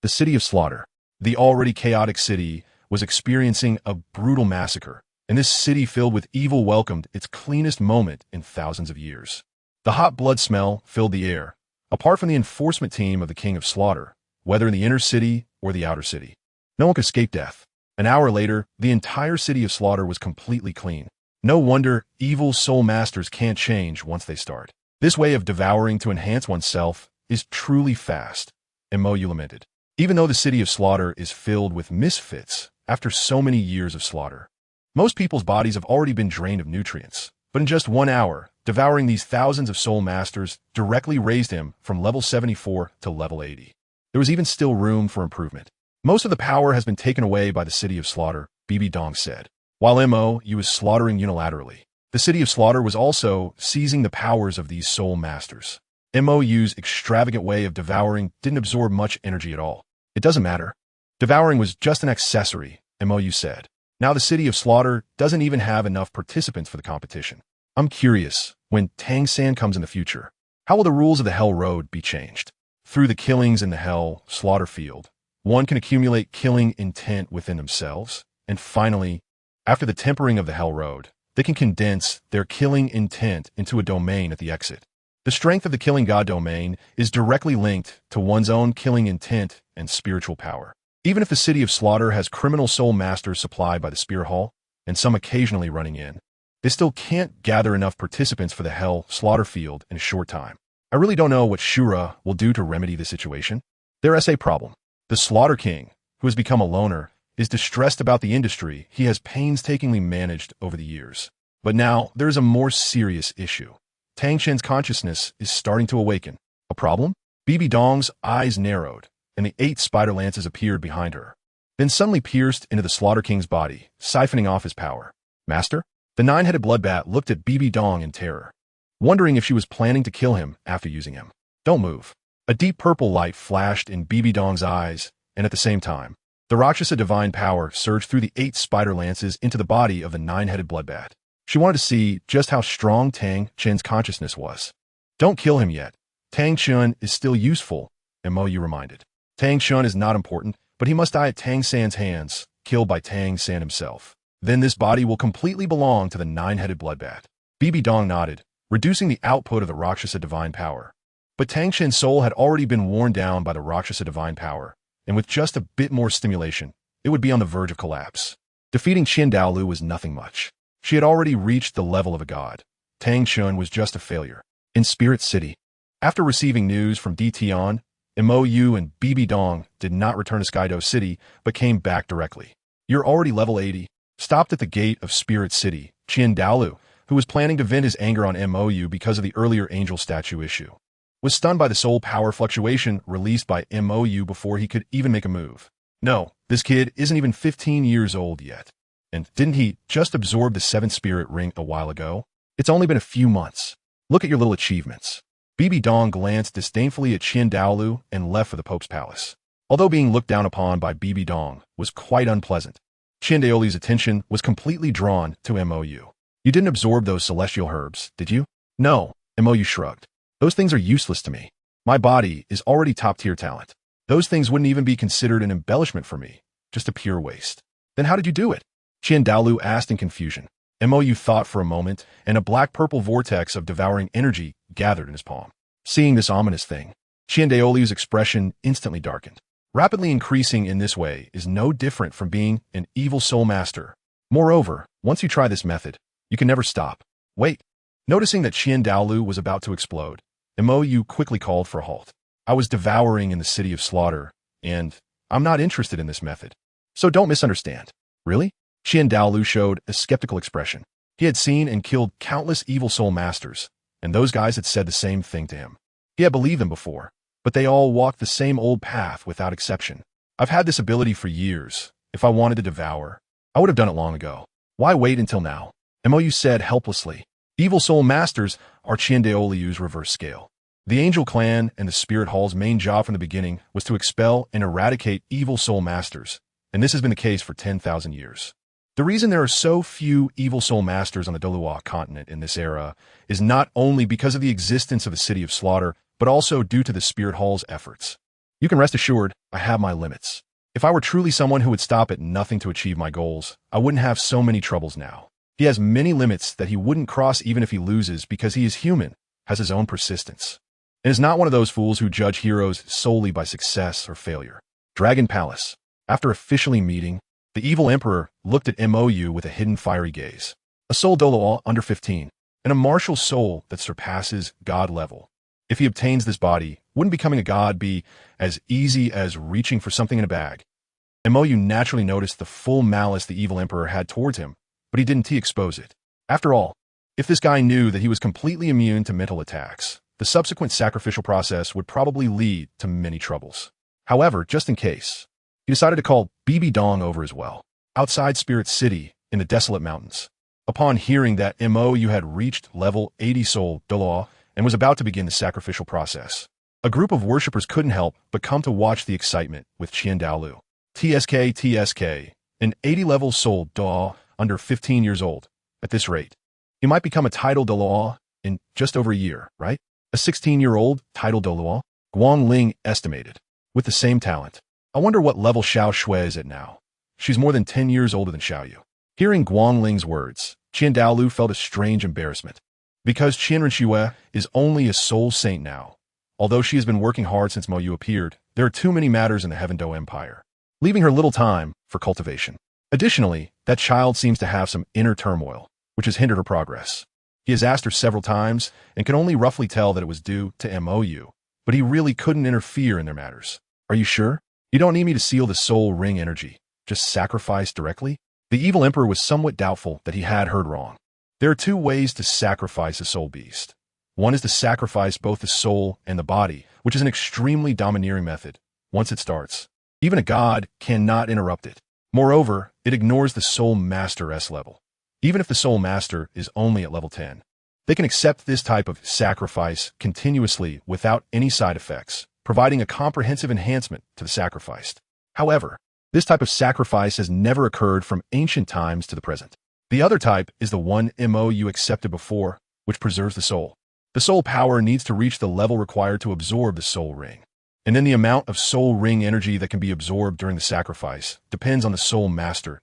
The city of slaughter. The already chaotic city was experiencing a brutal massacre, and this city filled with evil welcomed its cleanest moment in thousands of years. The hot blood smell filled the air, apart from the enforcement team of the King of Slaughter, whether in the inner city or the outer city. No one could escape death. An hour later, the entire city of Slaughter was completely clean. No wonder evil soul masters can't change once they start. This way of devouring to enhance oneself is truly fast, MOU lamented. Even though the city of slaughter is filled with misfits after so many years of slaughter. Most people's bodies have already been drained of nutrients, but in just 1 hour, devouring these thousands of soul masters directly raised him from level 74 to level 80. There was even still room for improvement. Most of the power has been taken away by the city of slaughter, BB Dong said. While MOU was slaughtering unilaterally, the city of slaughter was also seizing the powers of these soul masters. MOU's extravagant way of devouring didn't absorb much energy at all. It doesn't matter. Devouring was just an accessory, MOU said. Now the city of slaughter doesn't even have enough participants for the competition. I'm curious, when Tang San comes in the future, how will the rules of the Hell Road be changed? Through the killings in the Hell Slaughter Field, one can accumulate killing intent within themselves, and finally, after the tempering of the Hell Road, they can condense their killing intent into a domain at the exit. The strength of the killing god domain is directly linked to one's own killing intent and spiritual power. Even if the city of slaughter has criminal soul masters supplied by the Spear Hall, and some occasionally running in, they still can't gather enough participants for the Hell Slaughter Field in a short time. I really don't know what Shura will do to remedy the situation. There is a problem. The Slaughter King, who has become a loner, is distressed about the industry he has painstakingly managed over the years. But now there is a more serious issue. Tang Chen's consciousness is starting to awaken. A problem? BB Dong's eyes narrowed, and the 8 spider lances appeared behind her, then suddenly pierced into the Slaughter King's body, siphoning off his power. Master? The 9-headed bloodbat looked at BB Dong in terror, wondering if she was planning to kill him after using him. Don't move. A deep purple light flashed in BB Dong's eyes, and at the same time, the Rakshasa divine power surged through the 8 spider lances into the body of the 9-headed bloodbat. She wanted to see just how strong Tang Chen's consciousness was. Don't kill him yet. Tang Chen is still useful, MOU reminded. Tang Chen is not important, but he must die at Tang San's hands, killed by Tang San himself. Then this body will completely belong to the 9-headed bloodbat. BB Dong nodded, reducing the output of the Rakshasa divine power. But Tang Chen's soul had already been worn down by the Rakshasa divine power, and with just a bit more stimulation, it would be on the verge of collapse. Defeating Dalu was nothing much. She had already reached the level of a god. Tang Chen was just a failure. In Spirit City, after receiving news from DTon, MOU and BB Dong did not return to Skydo City, but came back directly. You're already level 80. Stopped at the gate of Spirit City, Dalu, who was planning to vent his anger on MOU because of the earlier angel statue issue, was stunned by the soul power fluctuation released by MOU before he could even make a move. No, this kid isn't even 15 years old yet. And didn't he just absorb the 7th spirit ring a while ago? It's only been a few months. Look at your little achievements. BB Dong glanced disdainfully at Qian Daolu and left for the Pope's palace. Although being looked down upon by BB Dong was quite unpleasant, Qian Daoli's attention was completely drawn to Mou. You didn't absorb those celestial herbs, did you? No, Mou shrugged. Those things are useless to me. My body is already top-tier talent. Those things wouldn't even be considered an embellishment for me, just a pure waste. Then how did you do it? Qian Daolu asked in confusion. Mou thought for a moment, and a black-purple vortex of devouring energy gathered in his palm. Seeing this ominous thing, Qian Daoli's expression instantly darkened. Rapidly increasing in this way is no different from being an evil soul master. Moreover, once you try this method, you can never stop. Wait. Noticing that Qian Daolu was about to explode, Mou quickly called for a halt. I was devouring in the city of slaughter, and I'm not interested in this method. So don't misunderstand. Really? Qian Daolu showed a skeptical expression. He had seen and killed countless evil soul masters, and those guys had said the same thing to him. He had believed them before, but they all walked the same old path without exception. I've had this ability for years. If I wanted to devour, I would have done it long ago. Why wait until now? Mou said helplessly. Evil soul masters are Qian Daolu's reverse scale. The Angel Clan and the Spirit Hall's main job from the beginning was to expel and eradicate evil soul masters, and this has been the case for 10,000 years. The reason there are so few evil soul masters on the Douluo Continent in this era is not only because of the existence of the City of Slaughter, but also due to the Spirit Hall's efforts. You can rest assured, I have my limits. If I were truly someone who would stop at nothing to achieve my goals, I wouldn't have so many troubles now. He has many limits that he wouldn't cross even if he loses because he is human, has his own persistence, and is not one of those fools who judge heroes solely by success or failure. Dragon Palace. After officially meeting, the evil emperor looked at Mou with a hidden fiery gaze. A soul Douluo under 15, and a martial soul that surpasses god level. If he obtains this body, wouldn't becoming a god be as easy as reaching for something in a bag? Mou naturally noticed the full malice the evil emperor had towards him, but he didn't expose it. After all, if this guy knew that he was completely immune to mental attacks, the subsequent sacrificial process would probably lead to many troubles. However, just in case, he decided to call BB Dong over as well, outside Spirit City in the desolate mountains. Upon hearing that Mou had reached level 80 soul Douluo and was about to begin the sacrificial process, a group of worshippers couldn't help but come to watch the excitement with Qian Daolu. TSK, an 80-level soul Douluo under 15 years old. At this rate, he might become a title Douluo in just over a year, right? A 16-year-old title Douluo? Guangling estimated. With the same talent. I wonder what level Xiao Shui is at now. She's more than 10 years older than Xiaoyu. Hearing Guangling's words, Qian Daolu felt a strange embarrassment. Because Qian Renxue is only a soul saint now. Although she has been working hard since Mou appeared, there are too many matters in the Heaven Do Empire, leaving her little time for cultivation. Additionally, that child seems to have some inner turmoil, which has hindered her progress. He has asked her several times and can only roughly tell that it was due to Mou, but he really couldn't interfere in their matters. Are you sure? You don't need me to seal the soul ring energy. Just sacrifice directly? The evil emperor was somewhat doubtful that he had heard wrong. There are two ways to sacrifice a soul beast. One is to sacrifice both the soul and the body, which is an extremely domineering method. Once it starts, even a god cannot interrupt it. Moreover, it ignores the soul master S level. Even if the soul master is only at level 10, they can accept this type of sacrifice continuously without any side effects, providing a comprehensive enhancement to the sacrificed. However, this type of sacrifice has never occurred from ancient times to the present. The other type is the one Mou accepted before, which preserves the soul. The soul power needs to reach the level required to absorb the soul ring. And then the amount of soul ring energy that can be absorbed during the sacrifice depends on the soul master's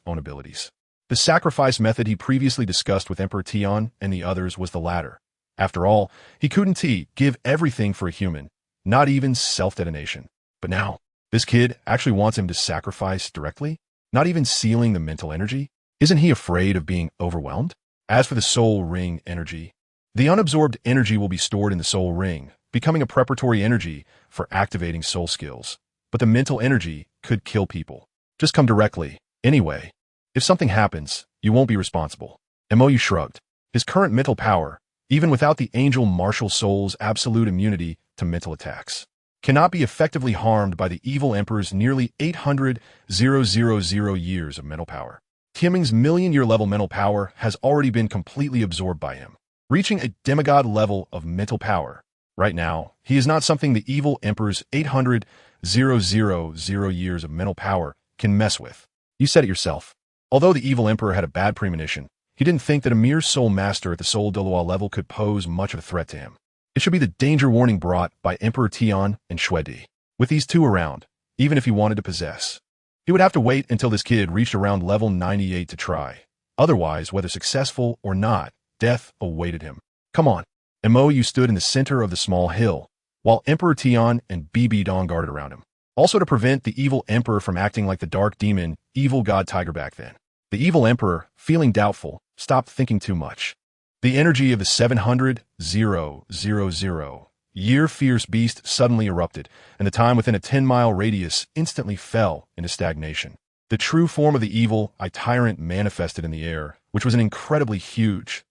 own abilities. The sacrifice method he previously discussed with Emperor Tian and the others was the latter. After all, he couldn't give everything for a human, not even self-detonation. But now, this kid actually wants him to sacrifice directly, not even sealing the mental energy. Isn't he afraid of being overwhelmed? As for the soul ring energy, the unabsorbed energy will be stored in the soul ring, becoming a preparatory energy for activating soul skills. But the mental energy could kill people. Just come directly. Anyway, if something happens, you won't be responsible. Mou shrugged. His current mental power, even without the angel martial soul's absolute immunity to mental attacks, cannot be effectively harmed by the evil emperor's nearly 800,000 years of mental power. Tianming's million-year level mental power has already been completely absorbed by him. Reaching a demigod level of mental power, Right now, he is not something the evil emperor's 800,000 years of mental power can mess with. You said it yourself. Although the evil emperor had a bad premonition, he didn't think that a mere soul master at the soul Douluo level could pose much of a threat to him. It should be the danger warning brought by Emperor Tian and Shuedi. With these two around, even if he wanted to possess, he would have to wait until this kid reached around level 98 to try. Otherwise, whether successful or not, death awaited him. Come on. Mou stood in the center of the small hill, while Emperor Tian and BB Dong guarded around him. Also to prevent the evil emperor from acting like the dark demon, evil god tiger back then. The evil emperor, feeling doubtful, stopped thinking too much. The energy of the 700,000-year fierce beast suddenly erupted, and the time within a 10-mile radius instantly fell into stagnation. The true form of the evil tyrant manifested in the air, which was an incredibly huge.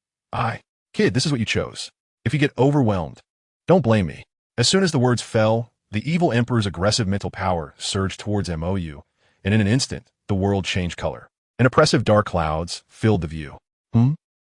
Kid, this is what you chose. If you get overwhelmed, don't blame me. As soon as the words fell, the evil emperor's aggressive mental power surged towards Mou, and in an instant, the world changed color. An oppressive dark clouds filled the view.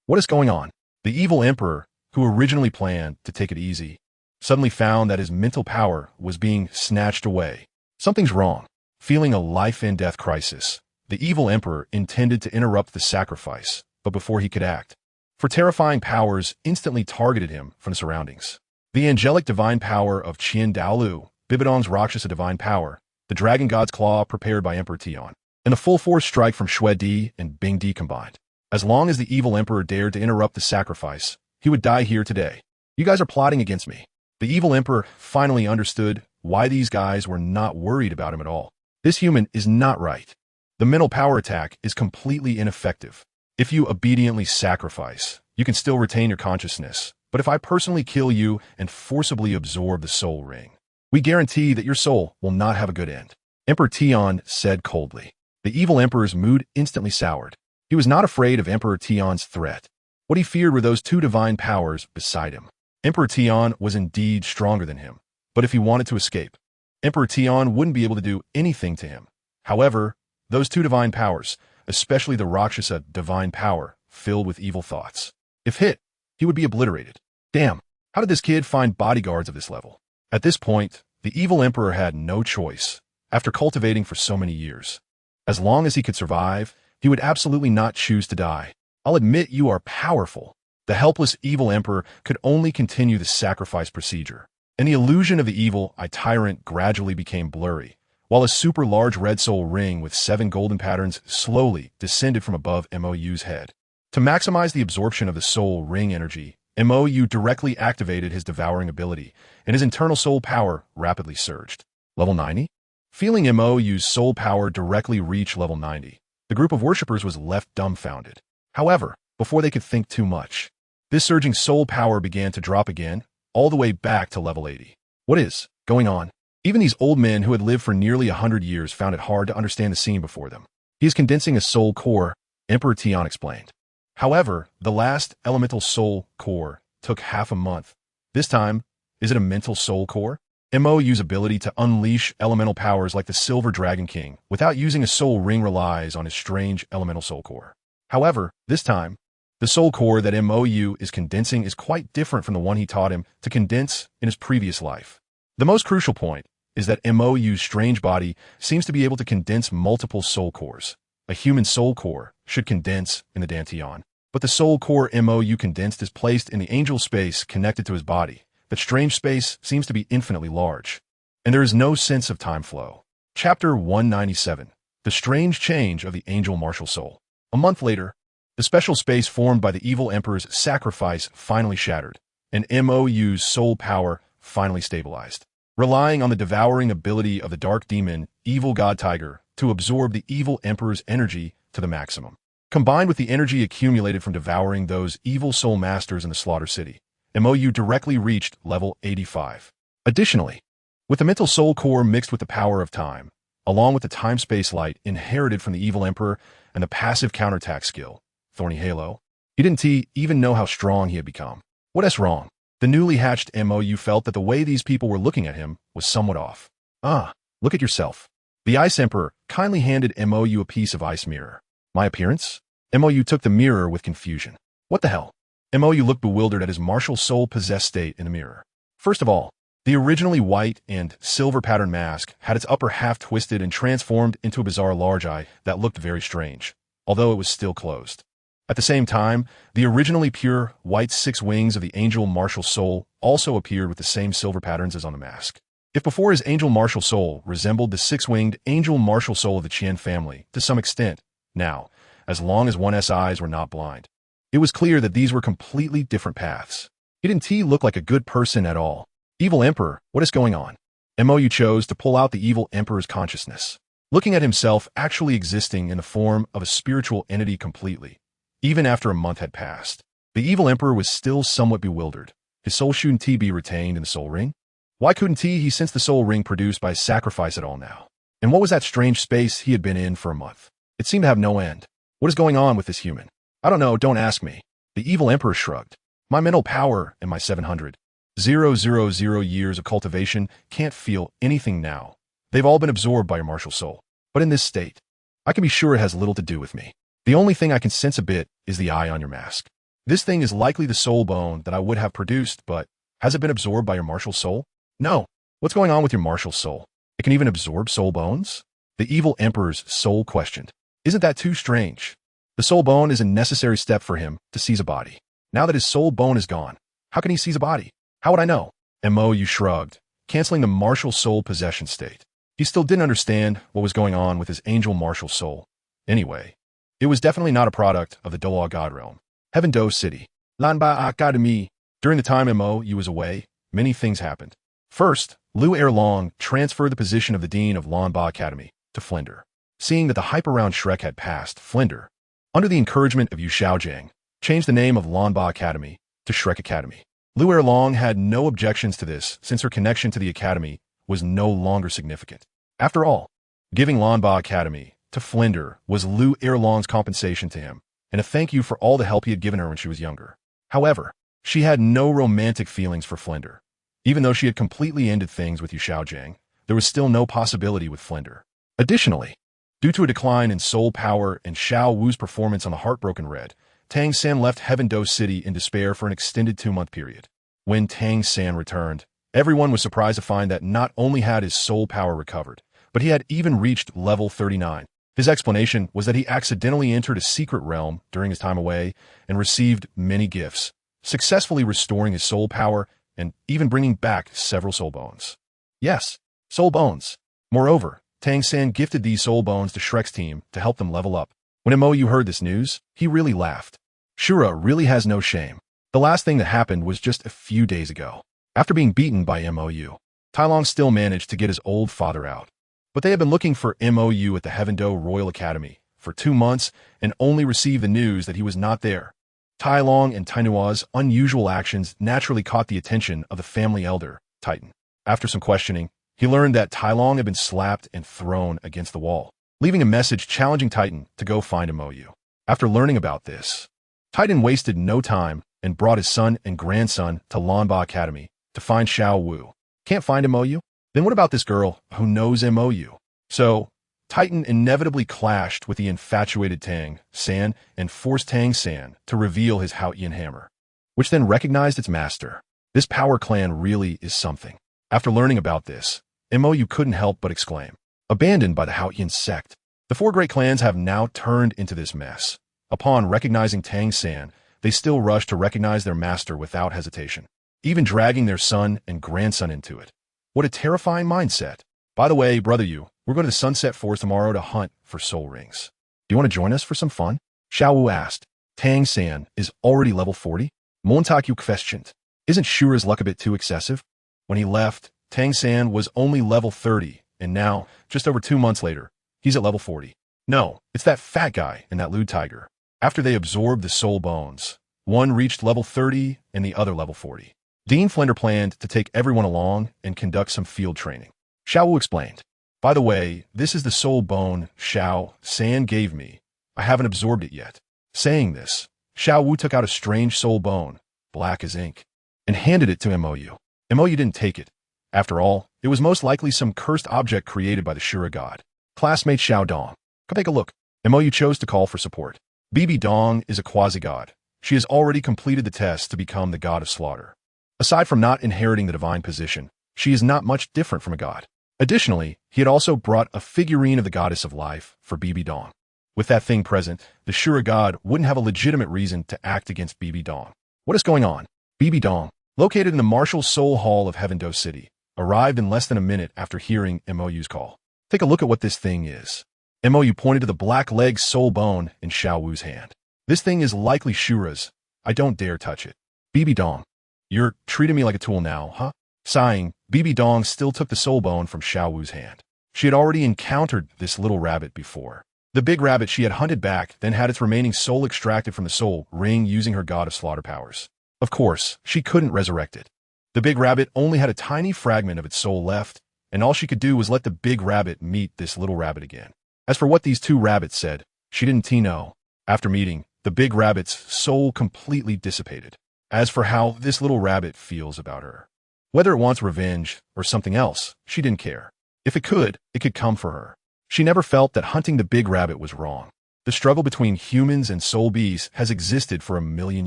What is going on? The evil emperor, who originally planned to take it easy, suddenly found that his mental power was being snatched away. Something's wrong. Feeling a life-and-death crisis, the evil emperor intended to interrupt the sacrifice, but before he could act, for terrifying powers instantly targeted him from the surroundings. The angelic divine power of Qian Dalu, Bibidong's Rakshasa divine power, the dragon god's claw prepared by Emperor Tian, and the full-force strike from Shuedi and Bing Di combined. As long as the evil emperor dared to interrupt the sacrifice, he would die here today. You guys are plotting against me. The evil emperor finally understood why these guys were not worried about him at all. This human is not right. The mental power attack is completely ineffective. If you obediently sacrifice, you can still retain your consciousness. But if I personally kill you and forcibly absorb the soul ring, we guarantee that your soul will not have a good end. Emperor Tian said coldly. The evil emperor's mood instantly soured. He was not afraid of Emperor Tian's threat. What he feared were those two divine powers beside him. Emperor Tian was indeed stronger than him, but if he wanted to escape, Emperor Tian wouldn't be able to do anything to him. However, those two divine powers, especially the Rakshasa divine power, filled with evil thoughts. If hit, he would be obliterated. Damn, how did this kid find bodyguards of this level? At this point, the evil emperor had no choice, after cultivating for so many years. As long as he could survive, he would absolutely not choose to die. I'll admit you are powerful. The helpless evil emperor could only continue the sacrifice procedure, and the illusion of the evil tyrant gradually became blurry, while a super large red soul ring with 7 golden patterns slowly descended from above Mou's head. To maximize the absorption of the soul ring energy, Mou directly activated his devouring ability, and his internal soul power rapidly surged. Level 90? Feeling Mou's soul power directly reach level 90, the group of worshippers was left dumbfounded. However, before they could think too much, this surging soul power began to drop again, all the way back to level 80. What is going on? Even these old men who had lived for nearly 100 years found it hard to understand the scene before them. He is condensing a soul core, Emperor Tian explained. However, the last elemental soul core took half a month. This time, is it a mental soul core? Mou's ability to unleash elemental powers like the Silver Dragon King without using a soul ring relies on his strange elemental soul core. However, this time, the soul core that Mou is condensing is quite different from the one he taught him to condense in his previous life. The most crucial point is that Mou's strange body seems to be able to condense multiple soul cores. A human soul core should condense in the Dantian, but the soul core Mou condensed is placed in the angel space connected to his body. That strange space seems to be infinitely large, and there is no sense of time flow. Chapter 197. The Strange Change of the Angel Martial Soul. A month later, the special space formed by the evil emperor's sacrifice finally shattered, and Mou's soul power finally stabilized. Relying on the devouring ability of the dark demon, evil god tiger, to absorb the evil emperor's energy to the maximum, combined with the energy accumulated from devouring those evil soul masters in the Slaughter City, Mou directly reached level 85. Additionally, with the mental soul core mixed with the power of time, along with the time-space light inherited from the evil emperor and the passive counterattack skill, Thorny Halo, he didn't even know how strong he had become. What is wrong? The newly hatched Mou felt that the way these people were looking at him was somewhat off. Look at yourself. The Ice Emperor kindly handed Mou a piece of ice mirror. My appearance? Mou took the mirror with confusion. What the hell? Mou looked bewildered at his martial soul-possessed state in the mirror. First of all, the originally white and silver pattern mask had its upper half twisted and transformed into a bizarre large eye that looked very strange, although it was still closed. At the same time, the originally pure white 6 wings of the angel martial soul also appeared with the same silver patterns as on the mask. If before his angel martial soul resembled the 6-winged angel martial soul of the Qian family to some extent, now, as long as one's eyes were not blind, it was clear that these were completely different paths. He didn't look like a good person at all. Evil Emperor, what is going on? Mou chose to pull out the evil Emperor's consciousness, looking at himself actually existing in the form of a spiritual entity completely. Even after a month had passed, the evil Emperor was still somewhat bewildered. His soul shouldn't be retained in the soul ring? Why couldn't he sense the soul ring produced by sacrifice at all now? And what was that strange space he had been in for a month? It seemed to have no end. What is going on with this human? I don't know, don't ask me. The evil Emperor shrugged. My mental power and my 700,000 years of cultivation can't feel anything now. They've all been absorbed by your martial soul. But in this state, I can be sure it has little to do with me. The only thing I can sense a bit is the eye on your mask. This thing is likely the soul bone that I would have produced, but has it been absorbed by your martial soul? No. What's going on with your martial soul? It can even absorb soul bones? The evil Emperor's soul questioned. Isn't that too strange? The soul bone is a necessary step for him to seize a body. Now that his soul bone is gone, how can he seize a body? How would I know? Mou shrugged, canceling the martial soul possession state. He still didn't understand what was going on with his angel martial soul. Anyway, it was definitely not a product of the Douluo God realm. Heaven Do City. Lanba Academy. During the time Mou was away, many things happened. First, Liu Erlong transferred the position of the Dean of Lanba Academy to Flinder. Seeing that the hype around Shrek had passed, Flinder, under the encouragement of Yu Xiaojiang, changed the name of Lanba Academy to Shrek Academy. Liu Erlong had no objections to this since her connection to the academy was no longer significant. After all, giving Lanba Academy to Flinder was Liu Erlong's compensation to him, and a thank you for all the help he had given her when she was younger. However, she had no romantic feelings for Flinder. Even though she had completely ended things with Yu Xiaojiang, there was still no possibility with Flinder. Additionally, due to a decline in soul power and Xiao Wu's performance on the Heartbroken Red, Tang San left Heaven Do City in despair for an extended 2-month period. When Tang San returned, everyone was surprised to find that not only had his soul power recovered, but he had even reached level 39. His explanation was that he accidentally entered a secret realm during his time away and received many gifts, successfully restoring his soul power and even bringing back several soul bones. Yes, soul bones. Moreover, Tang San gifted these soul bones to Shrek's team to help them level up. When Mou heard this news, he really laughed. Shura really has no shame. The last thing that happened was just a few days ago. After being beaten by Mou, Tailong still managed to get his old father out. But they had been looking for Mou at the Heaven Do Royal Academy for 2 months and only received the news that he was not there. Tailong and Tainua's unusual actions naturally caught the attention of the family elder, Titan. After some questioning, he learned that Tailong had been slapped and thrown against the wall, leaving a message challenging Titan to go find Mou. After learning about this, Titan wasted no time and brought his son and grandson to Lanba Academy to find Xiao Wu. Can't find Mou? Then what about this girl who knows Mou? So, Titan inevitably clashed with the infatuated Tang San and forced Tang San to reveal his Haotian hammer, which then recognized its master. This power clan really is something. After learning about this, Mou couldn't help but exclaim, abandoned by the Haotian sect. The 4 great clans have now turned into this mess. Upon recognizing Tang San, they still rushed to recognize their master without hesitation, even dragging their son and grandson into it. What a terrifying mindset. By the way, brother Yu, we're going to the Sunset Forest tomorrow to hunt for soul rings. Do you want to join us for some fun? Xiao Wu asked. Tang San is already level 40? Montak Yu questioned. Isn't Shura's luck a bit too excessive? When he left, Tang San was only level 30, and now, just over 2 months later, he's at level 40. No, it's that fat guy and that lewd tiger. After they absorbed the soul bones, one reached level 30 and the other level 40. Dean Flinder planned to take everyone along and conduct some field training. Xiao Wu explained. By the way, this is the soul bone Xiao San gave me. I haven't absorbed it yet. Saying this, Xiao Wu took out a strange soul bone, black as ink, and handed it to Mou. Mou didn't take it. After all, it was most likely some cursed object created by the Shura god. Classmate Xiao Dong. Come take a look. Mou chose to call for support. Bibi Dong is a quasi-god. She has already completed the test to become the god of slaughter. Aside from not inheriting the divine position, she is not much different from a god. Additionally, he had also brought a figurine of the goddess of life for Bibi Dong. With that thing present, the Shura god wouldn't have a legitimate reason to act against Bibi Dong. What is going on? Bibi Dong, located in the Martial Soul Hall of Heaven Do City, arrived in less than a minute after hearing Mou's call. Take a look at what this thing is. Mou pointed to the black-legged soul bone in Xiao Wu's hand. This thing is likely Shura's. I don't dare touch it. Bibi Dong, you're treating me like a tool now, huh? Sighing, Bibi Dong still took the soul bone from Xiao Wu's hand. She had already encountered this little rabbit before. The big rabbit she had hunted back then had its remaining soul extracted from the soul ring using her god of slaughter powers. Of course, she couldn't resurrect it. The big rabbit only had a tiny fragment of its soul left, and all she could do was let the big rabbit meet this little rabbit again. As for what these two rabbits said, she didn't know. After meeting, the big rabbit's soul completely dissipated. As for how this little rabbit feels about her, whether it wants revenge or something else, she didn't care. If it could come for her. She never felt that hunting the big rabbit was wrong. The struggle between humans and soul beasts has existed for 1,000,000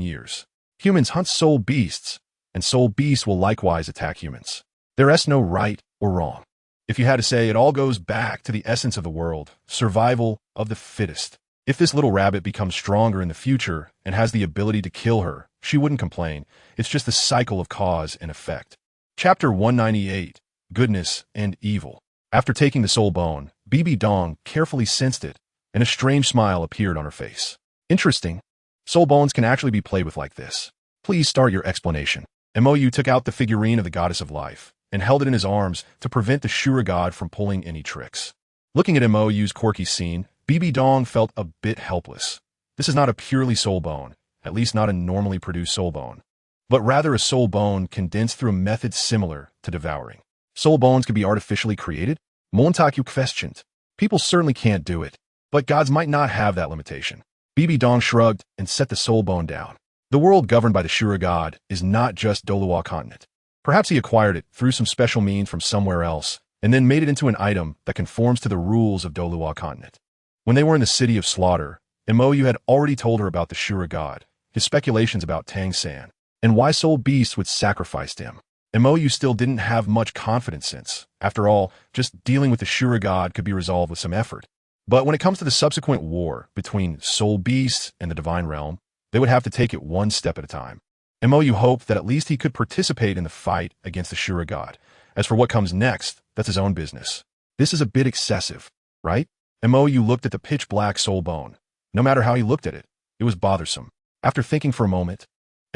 years. Humans hunt soul beasts, and soul beasts will likewise attack humans. There is no right or wrong. If you had to say, it all goes back to the essence of the world, survival of the fittest. If this little rabbit becomes stronger in the future and has the ability to kill her, she wouldn't complain. It's just the cycle of cause and effect. Chapter 198, Goodness and Evil. After taking the soul bone, Bibi Dong carefully sensed it, and a strange smile appeared on her face. Interesting. Soul bones can actually be played with like this. Please start your explanation. Mou took out the figurine of the goddess of life and held it in his arms to prevent the Shura god from pulling any tricks. Looking at Mou's quirky scene, Bibi Dong felt a bit helpless. This is not a purely soul bone, at least not a normally produced soul bone, but rather a soul bone condensed through a method similar to devouring. Soul bones can be artificially created? Montaku questioned. People certainly can't do it, but gods might not have that limitation. Bibi Dong shrugged and set the soul bone down. The world governed by the Shura god is not just Douluo Continent. Perhaps he acquired it through some special means from somewhere else, and then made it into an item that conforms to the rules of Douluo Continent. When they were in the city of slaughter, Mou had already told her about the Shura god, his speculations about Tang San, and why soul beasts would sacrifice to him. Mou still didn't have much confidence since, after all, just dealing with the Shura god could be resolved with some effort. But when it comes to the subsequent war between soul beasts and the divine realm, they would have to take it one step at a time. Mou hoped that at least he could participate in the fight against the Shura god. As for what comes next, that's his own business. This is a bit excessive, right? Mou looked at the pitch-black soul bone. No matter how he looked at it, it was bothersome. After thinking for a moment,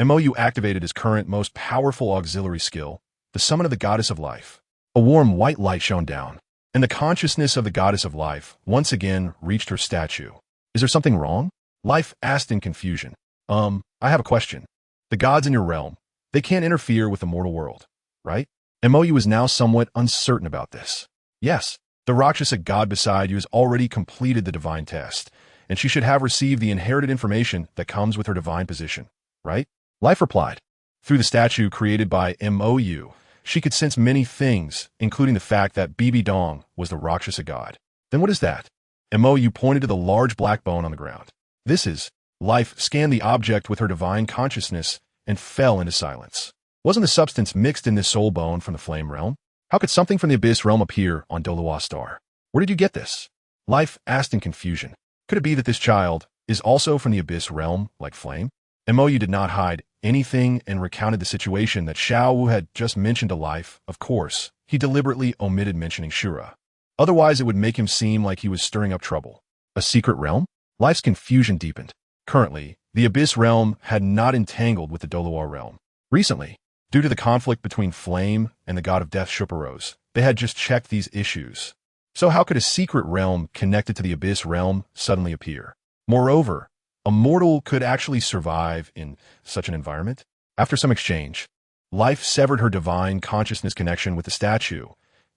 Mou activated his current most powerful auxiliary skill, the summon of the goddess of life. A warm white light shone down, and the consciousness of the goddess of life once again reached her statue. Is there something wrong? Life asked in confusion. I have a question. The gods in your realm, they can't interfere with the mortal world, right? Mou is now somewhat uncertain about this. Yes, the Rakshasa god beside you has already completed the divine test, and she should have received the inherited information that comes with her divine position, right? Life replied. Through the statue created by Mou, she could sense many things, including the fact that Bibi Dong was the Rakshasa god. Then what is that? Mou pointed to the large black bone on the ground. This is. Life scanned the object with her divine consciousness and fell into silence. Wasn't the substance mixed in this soul bone from the flame realm? How could something from the abyss realm appear on Douluo Star? Where did you get this? Life asked in confusion. Could it be that this child is also from the abyss realm, like flame? Mou did not hide anything and recounted the situation that Xiao Wu had just mentioned to Life. Of course, he deliberately omitted mentioning Shura. Otherwise, it would make him seem like he was stirring up trouble. A secret realm? Life's confusion deepened. Currently, the Abyss realm had not entangled with the Douluo realm. Recently, due to the conflict between Flame and the god of death Shuparos, they had just checked these issues. So how could a secret realm connected to the Abyss realm suddenly appear? Moreover, a mortal could actually survive in such an environment? After some exchange, Life severed her divine consciousness connection with the statue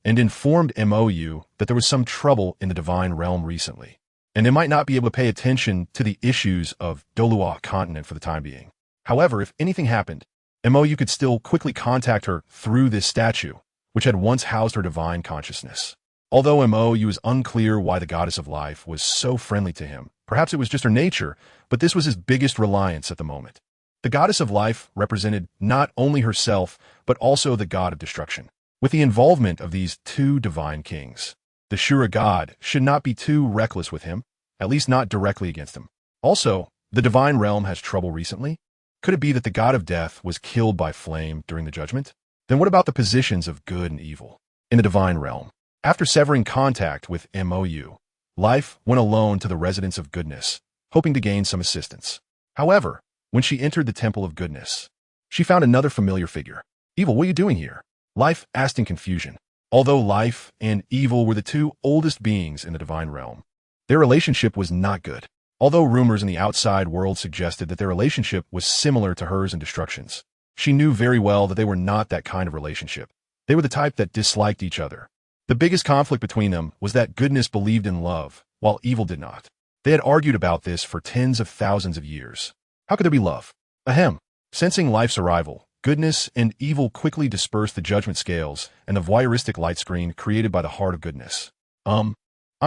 and informed Mou that there was some trouble in the divine realm recently, and they might not be able to pay attention to the issues of Douluo Continent for the time being. However, if anything happened, Mou could still quickly contact her through this statue, which had once housed her divine consciousness. Although Mou was unclear why the goddess of life was so friendly to him, perhaps it was just her nature, but this was his biggest reliance at the moment. The goddess of life represented not only herself, but also the god of destruction. With the involvement of these two divine kings, the Shura god should not be too reckless with him, at least not directly against him. Also, the divine realm has trouble recently. Could it be that the god of death was killed by flame during the judgment? Then what about the positions of good and evil in the divine realm? After severing contact with MOU, life went alone to the residence of goodness, hoping to gain some assistance. However, when she entered the temple of goodness, she found another familiar figure. Evil, what are you doing here? Life asked in confusion. Although life and evil were the two oldest beings in the divine realm, their relationship was not good. Although rumors in the outside world suggested that their relationship was similar to hers in destructions, she knew very well that they were not that kind of relationship. They were the type that disliked each other. The biggest conflict between them was that goodness believed in love, while evil did not. They had argued about this for tens of thousands of years. How could there be love? Ahem. Sensing life's arrival, goodness and evil quickly dispersed the judgment scales and the voyeuristic light screen created by the heart of goodness. I'm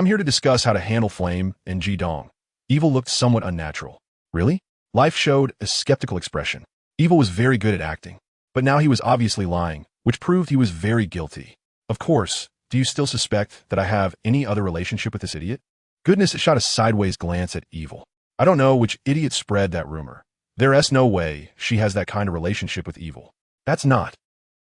here to discuss how to handle flame and Jidong. Evil looked somewhat unnatural. Really? Life showed a skeptical expression. Evil was very good at acting, but now he was obviously lying, which proved he was very guilty. Of course, do you still suspect that I have any other relationship with this idiot? Goodness shot a sideways glance at evil. I don't know which idiot spread that rumor. There's no way she has that kind of relationship with evil. That's not.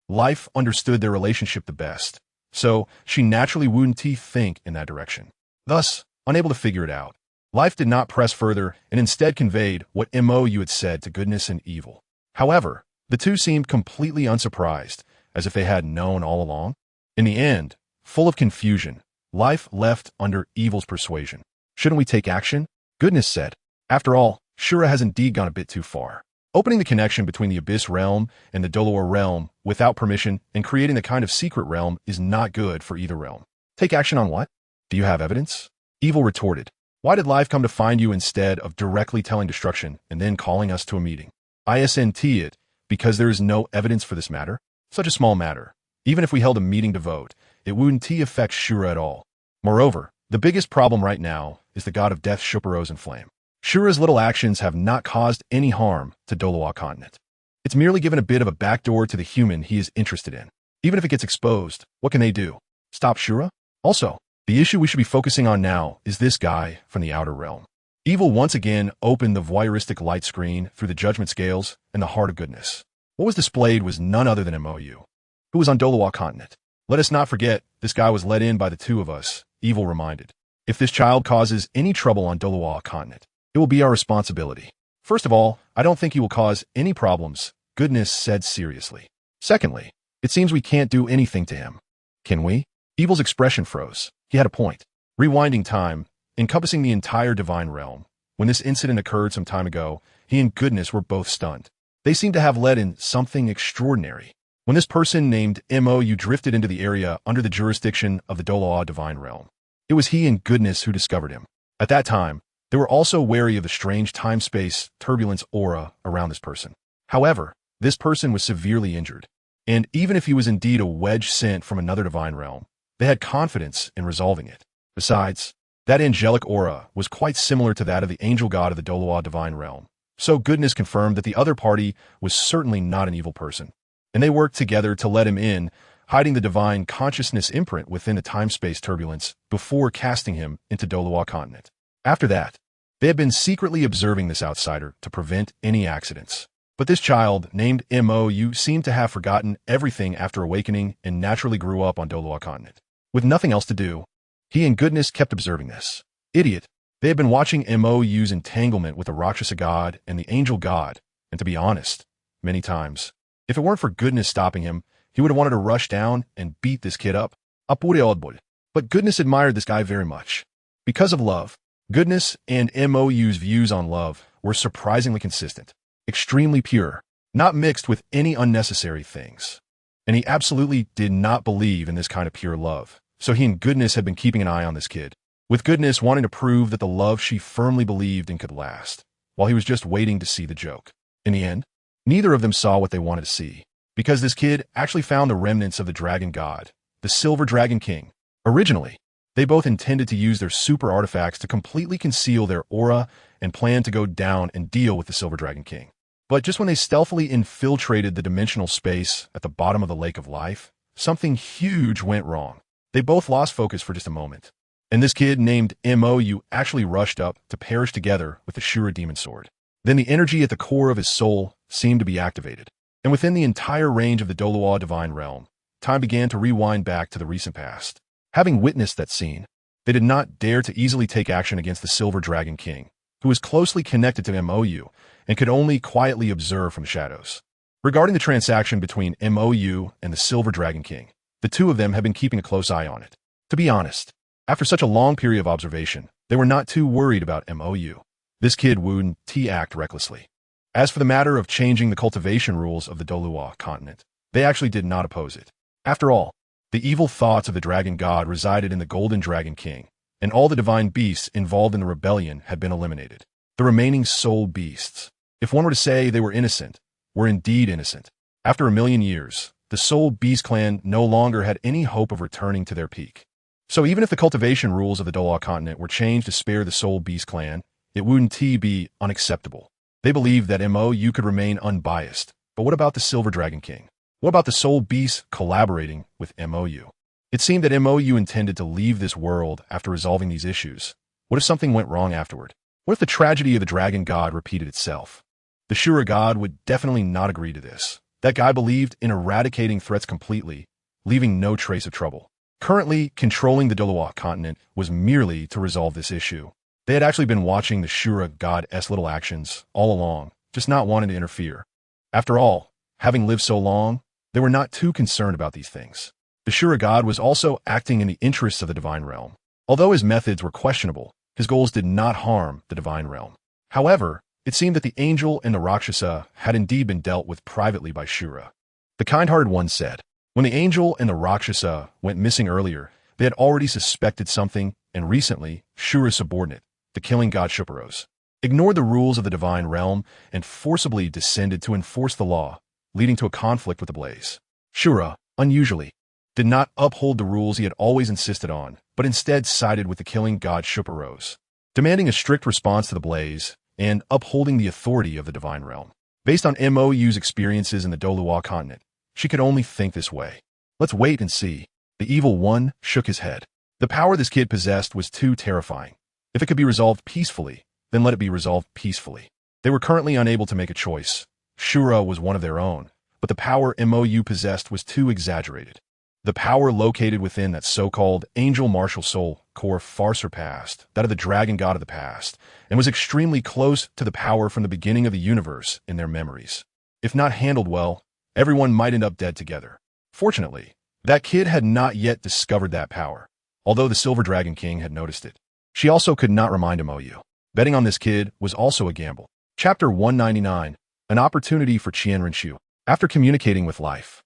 Life understood their relationship the best, so she naturally wouldn't think in that direction. Thus, unable to figure it out, Life did not press further and instead conveyed what MOU had said to goodness and evil. However, the two seemed completely unsurprised, as if they had known all along. In the end, full of confusion, Life left under evil's persuasion. Shouldn't we take action? Goodness said. After all, Shura has indeed gone a bit too far. Opening the connection between the Abyss realm and the Douluo realm without permission and creating the kind of secret realm is not good for either realm. Take action on what? Do you have evidence? Evil retorted. Why did Life come to find you instead of directly telling destruction and then calling us to a meeting? ISNT it, because there is no evidence for this matter. Such a small matter. Even if we held a meeting to vote, it wouldn't affect Shura at all. Moreover, the biggest problem right now is the god of death Shuparos in flame. Shura's little actions have not caused any harm to Douluo Continent. It's merely given a bit of a backdoor to the human he is interested in. Even if it gets exposed, what can they do? Stop Shura? Also, the issue we should be focusing on now is this guy from the outer realm. Evil once again opened the voyeuristic light screen through the judgment scales and the heart of goodness. What was displayed was none other than MOU, who was on Douluo Continent. Let us not forget, this guy was let in by the two of us, Evil reminded. If this child causes any trouble on Douluo Continent, it will be our responsibility. First of all, I don't think he will cause any problems, Goodness said seriously. Secondly, it seems we can't do anything to him. Can we? Evil's expression froze. He had a point. Rewinding time, encompassing the entire divine realm. When this incident occurred some time ago, he and Goodness were both stunned. They seemed to have let in something extraordinary. When this person named MOU drifted into the area under the jurisdiction of the Douluo divine realm, it was he and Goodness who discovered him. At that time, they were also wary of the strange time-space turbulence aura around this person. However, this person was severely injured, and even if he was indeed a wedge sent from another divine realm, they had confidence in resolving it. Besides, that angelic aura was quite similar to that of the angel god of the Douluo divine realm, so Goodness confirmed that the other party was certainly not an evil person, and they worked together to let him in, hiding the divine consciousness imprint within the time-space turbulence before casting him into Douluo Continent. After that, they had been secretly observing this outsider to prevent any accidents. But this child, named MOU, seemed to have forgotten everything after awakening and naturally grew up on Douluo Continent. With nothing else to do, he and Goodness kept observing this. Idiot. They had been watching MOU's entanglement with the Rakshasa god and the angel god, and to be honest, many times, if it weren't for Goodness stopping him, he would have wanted to rush down and beat this kid up. But Goodness admired this guy very much. Because of love, Goodness and MOU's views on love were surprisingly consistent, extremely pure, not mixed with any unnecessary things. And he absolutely did not believe in this kind of pure love, so he and Goodness had been keeping an eye on this kid, with Goodness wanting to prove that the love she firmly believed in could last, while he was just waiting to see the joke. In the end, neither of them saw what they wanted to see, because this kid actually found the remnants of the dragon god, the Silver Dragon King. Originally, they both intended to use their super artifacts to completely conceal their aura and planned to go down and deal with the Silver Dragon King. But just when they stealthily infiltrated the dimensional space at the bottom of the Lake of Life, something huge went wrong. They both lost focus for just a moment. And this kid named Mou actually rushed up to perish together with the Shura demon sword. Then the energy at the core of his soul seemed to be activated. And within the entire range of the Douluo divine realm, time began to rewind back to the recent past. Having witnessed that scene, they did not dare to easily take action against the Silver Dragon King, who was closely connected to Mou and could only quietly observe from the shadows. Regarding the transaction between Mou and the Silver Dragon King, the two of them had been keeping a close eye on it. To be honest, after such a long period of observation, they were not too worried about Mou. This kid wouldn't act recklessly. As for the matter of changing the cultivation rules of the Douluo Continent, they actually did not oppose it. After all, the evil thoughts of the dragon god resided in the Golden Dragon King, and all the divine beasts involved in the rebellion had been eliminated. The remaining soul beasts, if one were to say they were innocent, were indeed innocent. After 1,000,000 years, the Soul Beast clan no longer had any hope of returning to their peak. So even if the cultivation rules of the Douluo Continent were changed to spare the Soul Beast clan, it wouldn't be unacceptable. They believed that Mou could remain unbiased. But what about the Silver Dragon King? What about the Soul Beasts collaborating with Mou? It seemed that Mou intended to leave this world after resolving these issues. What if something went wrong afterward? What if the tragedy of the dragon god repeated itself? The Shura god would definitely not agree to this. That guy believed in eradicating threats completely, leaving no trace of trouble. Currently, controlling the Douluo Continent was merely to resolve this issue. They had actually been watching the Shura god's little actions all along, just not wanting to interfere. After all, having lived so long, they were not too concerned about these things. The Shura god was also acting in the interests of the divine realm. Although his methods were questionable, his goals did not harm the divine realm. However, it seemed that the angel and the Rakshasa had indeed been dealt with privately by Shura. The kind-hearted one said, when the angel and the Rakshasa went missing earlier, they had already suspected something, and recently, Shura's subordinate, the killing god Shuparos, ignored the rules of the divine realm and forcibly descended to enforce the law, leading to a conflict with the blaze. Shura, unusually, did not uphold the rules he had always insisted on, but instead sided with the killing god Shuparos, demanding a strict response to the blaze and upholding the authority of the divine realm. Based on Mou's experiences in the Douluo Continent, she could only think this way. Let's wait and see. The evil one shook his head. The power this kid possessed was too terrifying. If it could be resolved peacefully, then let it be resolved peacefully. They were currently unable to make a choice. Shura was one of their own, but the power Mou possessed was too exaggerated. The power located within that so-called angel martial soul core far surpassed that of the dragon god of the past, and was extremely close to the power from the beginning of the universe in their memories. If not handled well, everyone might end up dead together. Fortunately, that kid had not yet discovered that power, although the Silver Dragon King had noticed it. She also could not remind Mou. Betting on this kid was also a gamble. Chapter 199, An Opportunity for Qianrenshu. After communicating with life,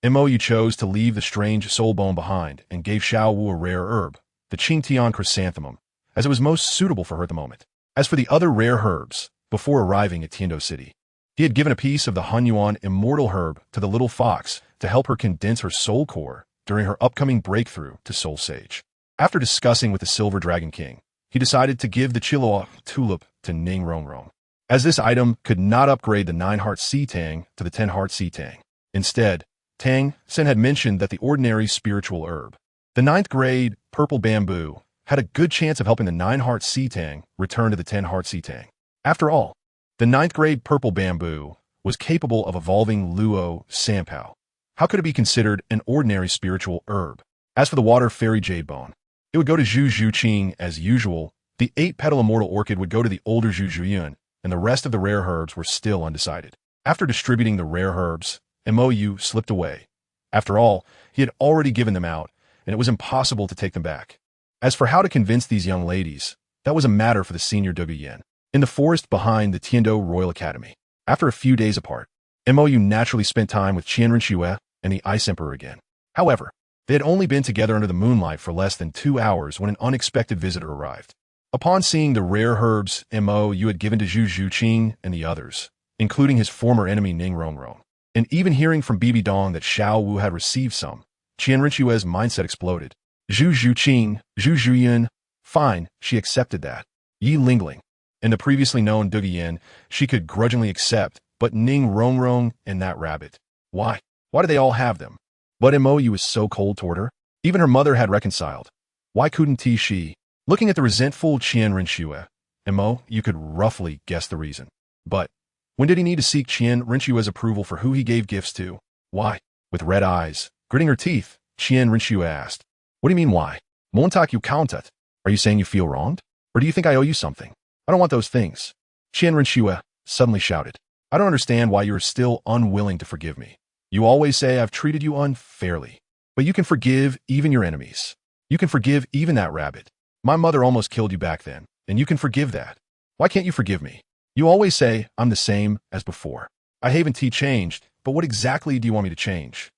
Mou chose to leave the strange soul bone behind and gave Xiao Wu a rare herb, the Qingtian chrysanthemum, as it was most suitable for her at the moment. As for the other rare herbs, before arriving at Tiando City, he had given a piece of the Hunyuan immortal herb to the little fox to help her condense her soul core during her upcoming breakthrough to Soul Sage. After discussing with the Silver Dragon King, he decided to give the Chiloa tulip to Ning Rongrong, as this item could not upgrade the 9-heart sea Tang to the 10-heart sea Tang. Instead, Tang Sen had mentioned that the ordinary spiritual herb, the 9th grade purple bamboo, had a good chance of helping the 9-heart sea Tang return to the 10-heart sea Tang. After all, the 9th grade purple bamboo was capable of evolving Luo Sanpao. How could it be considered an ordinary spiritual herb? As for the water fairy jade bone, it would go to Zhu Zhuqing as usual. The 8-petal immortal orchid would go to the older Zhu Zhuyun, and the rest of the rare herbs were still undecided. After distributing the rare herbs, Mou slipped away. After all, he had already given them out, and it was impossible to take them back. As for how to convince these young ladies, that was a matter for the senior Douluo in the forest behind the Tiando Royal Academy. After a few days apart, Mou naturally spent time with Qianrenshu and the Ice Emperor again. However, they had only been together under the moonlight for less than 2 hours when an unexpected visitor arrived. Upon seeing the rare herbs Mou had given to Zhu Zhuqing and the others, including his former enemy Ning Rongrong, and even hearing from Bibi Dong that Xiao Wu had received some, Qianrenshu's mindset exploded. Zhu Zhuqing, Zhu Zhuyun, fine, she accepted that. Yi Lingling, and the previously known Douluo, she could grudgingly accept, But Ning Rongrong and that rabbit. Why? Why do they all have them? But Mou was so cold toward her. Even her mother had reconciled. Why couldn't she? Looking at the resentful Qian Rinxue, Mou, you could roughly guess the reason. But when did he need to seek Qian Rinxue's approval for who he gave gifts to? Why? With red eyes, gritting her teeth, Qian Rinxue asked. What do you mean why? Montak you counted. Are you saying you feel wronged? Or do you think I owe you something? I don't want those things. Qian Rinxue suddenly shouted. I don't understand why you are still unwilling to forgive me. You always say I've treated you unfairly. But you can forgive even your enemies. You can forgive even that rabbit. My mother almost killed you back then, and you can forgive that. Why can't you forgive me? You always say I'm the same as before. I haven't changed, but what exactly do you want me to change?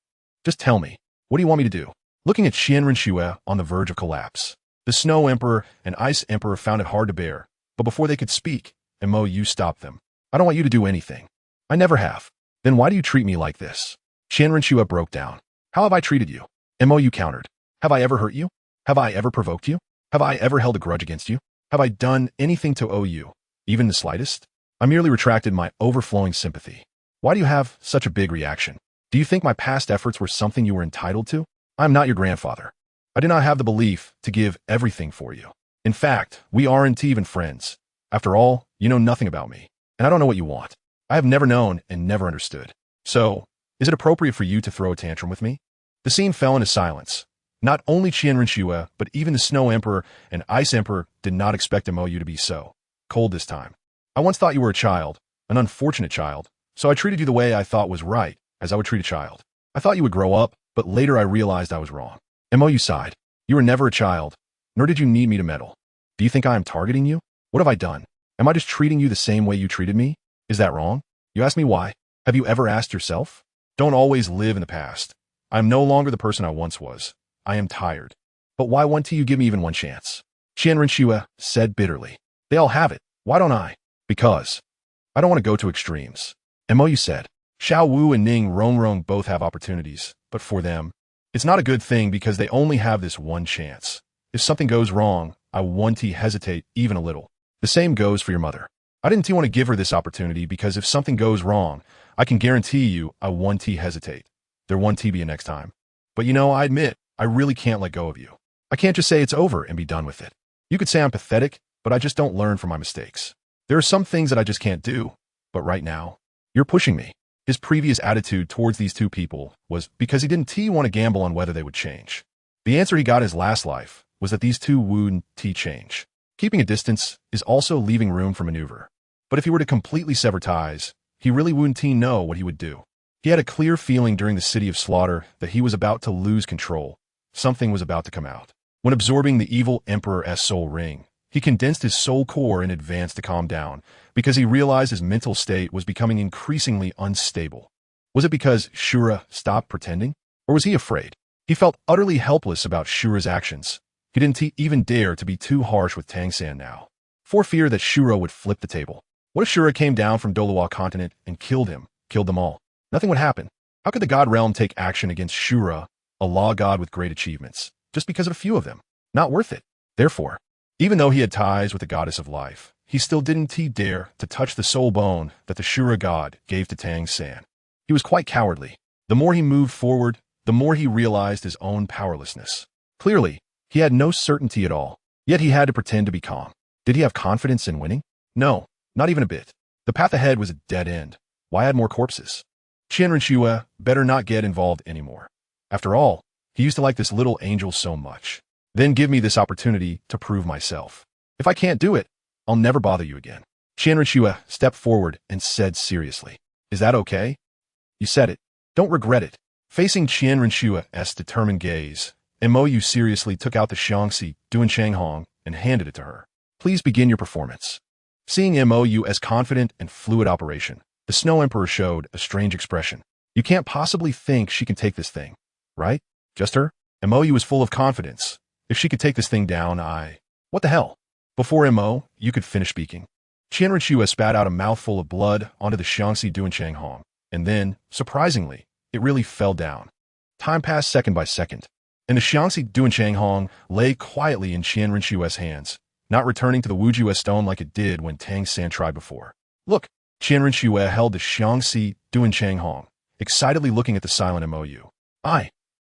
Just tell me. What do you want me to do? Looking at Qian Rinxue on the verge of collapse. The Snow Emperor and Ice Emperor found it hard to bear, but before they could speak, Mou stopped them. I don't want you to do anything. I never have. Then why do you treat me like this? Qian Rinxue broke down. How have I treated you? Mou countered. Have I ever hurt you? Have I ever provoked you? Have I ever held a grudge against you? Have I done anything to owe you, even the slightest? I merely retracted my overflowing sympathy. Why do you have such a big reaction? Do you think my past efforts were something you were entitled to? I am not your grandfather. I do not have the belief to give everything for you. In fact, we aren't even friends. After all, you know nothing about me, and I don't know what you want. I have never known and never understood. So, is it appropriate for you to throw a tantrum with me? The scene fell into silence. Not only Qian Rinxue, but even the Snow Emperor and Ice Emperor did not expect Mou to be so cold this time. I once thought you were a child, an unfortunate child, so I treated you the way I thought was right, as I would treat a child. I thought you would grow up, but later I realized I was wrong. Mou sighed. You were never a child, nor did you need me to meddle. Do you think I am targeting you? What have I done? Am I just treating you the same way you treated me? Is that wrong? You ask me why? Have you ever asked yourself? Don't always live in the past. I am no longer the person I once was. I am tired. But why won't you give me even one chance? Qian Rinxue said bitterly. They all have it. Why don't I? Because I don't want to go to extremes. Mou said. Xiao Wu and Ning Rongrong both have opportunities, but for them, it's not a good thing because they only have this one chance. If something goes wrong, I won't hesitate even a little. The same goes for your mother. I didn't want to give her this opportunity because if something goes wrong, I can guarantee you I won't hesitate. There won't be a next time. But I admit, I really can't let go of you. I can't just say it's over and be done with it. You could say I'm pathetic, but I just don't learn from my mistakes. There are some things that I just can't do. But right now, you're pushing me. His previous attitude towards these two people was because he didn't want to gamble on whether they would change. The answer he got his last life was that these two wouldn't change. Keeping a distance is also leaving room for maneuver. But if he were to completely sever ties, he really wouldn't know what he would do. He had a clear feeling during the City of Slaughter that he was about to lose control. Something was about to come out. When absorbing the evil Emperor's soul ring, he condensed his soul core in advance to calm down, because he realized his mental state was becoming increasingly unstable. Was it because Shura stopped pretending? Or was he afraid? He felt utterly helpless about Shura's actions. He didn't even dare to be too harsh with Tang San now, for fear that Shura would flip the table. What if Shura came down from Douluo Continent and killed them all? Nothing would happen. How could the God Realm take action against Shura, a law god with great achievements, just because of a few of them? Not worth it. Therefore, even though he had ties with the goddess of life, he still didn't dare to touch the soul bone that the Shura god gave to Tang San. He was quite cowardly. The more he moved forward, the more he realized his own powerlessness. Clearly, he had no certainty at all, yet he had to pretend to be calm. Did he have confidence in winning? No, not even a bit. The path ahead was a dead end. Why add more corpses? Qian Rinxue better not get involved anymore. After all, he used to like this little angel so much. Then give me this opportunity to prove myself. If I can't do it, I'll never bother you again. Qian Rinxue stepped forward and said seriously, Is that okay? You said it. Don't regret it. Facing Qian Rinxue's determined gaze, Mou seriously took out the Xiangxi Duanshanghong and handed it to her. Please begin your performance. Seeing Mou as confident and fluid operation, the Snow Emperor showed a strange expression. You can't possibly think she can take this thing, right? Just her? Mou was full of confidence. If she could take this thing down, What the hell? Before Mou could finish speaking, Qian Rinxue spat out a mouthful of blood onto the Xiangxi Duanshanghong, and then, surprisingly, it really fell down. Time passed second by second, and the Xiangxi Duanshanghong lay quietly in Qian Rinxue's hands, not returning to the Wuju stone like it did when Tang San tried before. Look, Qianren Xue held the Xiangxi Duan Changhong, excitedly looking at the silent MOU.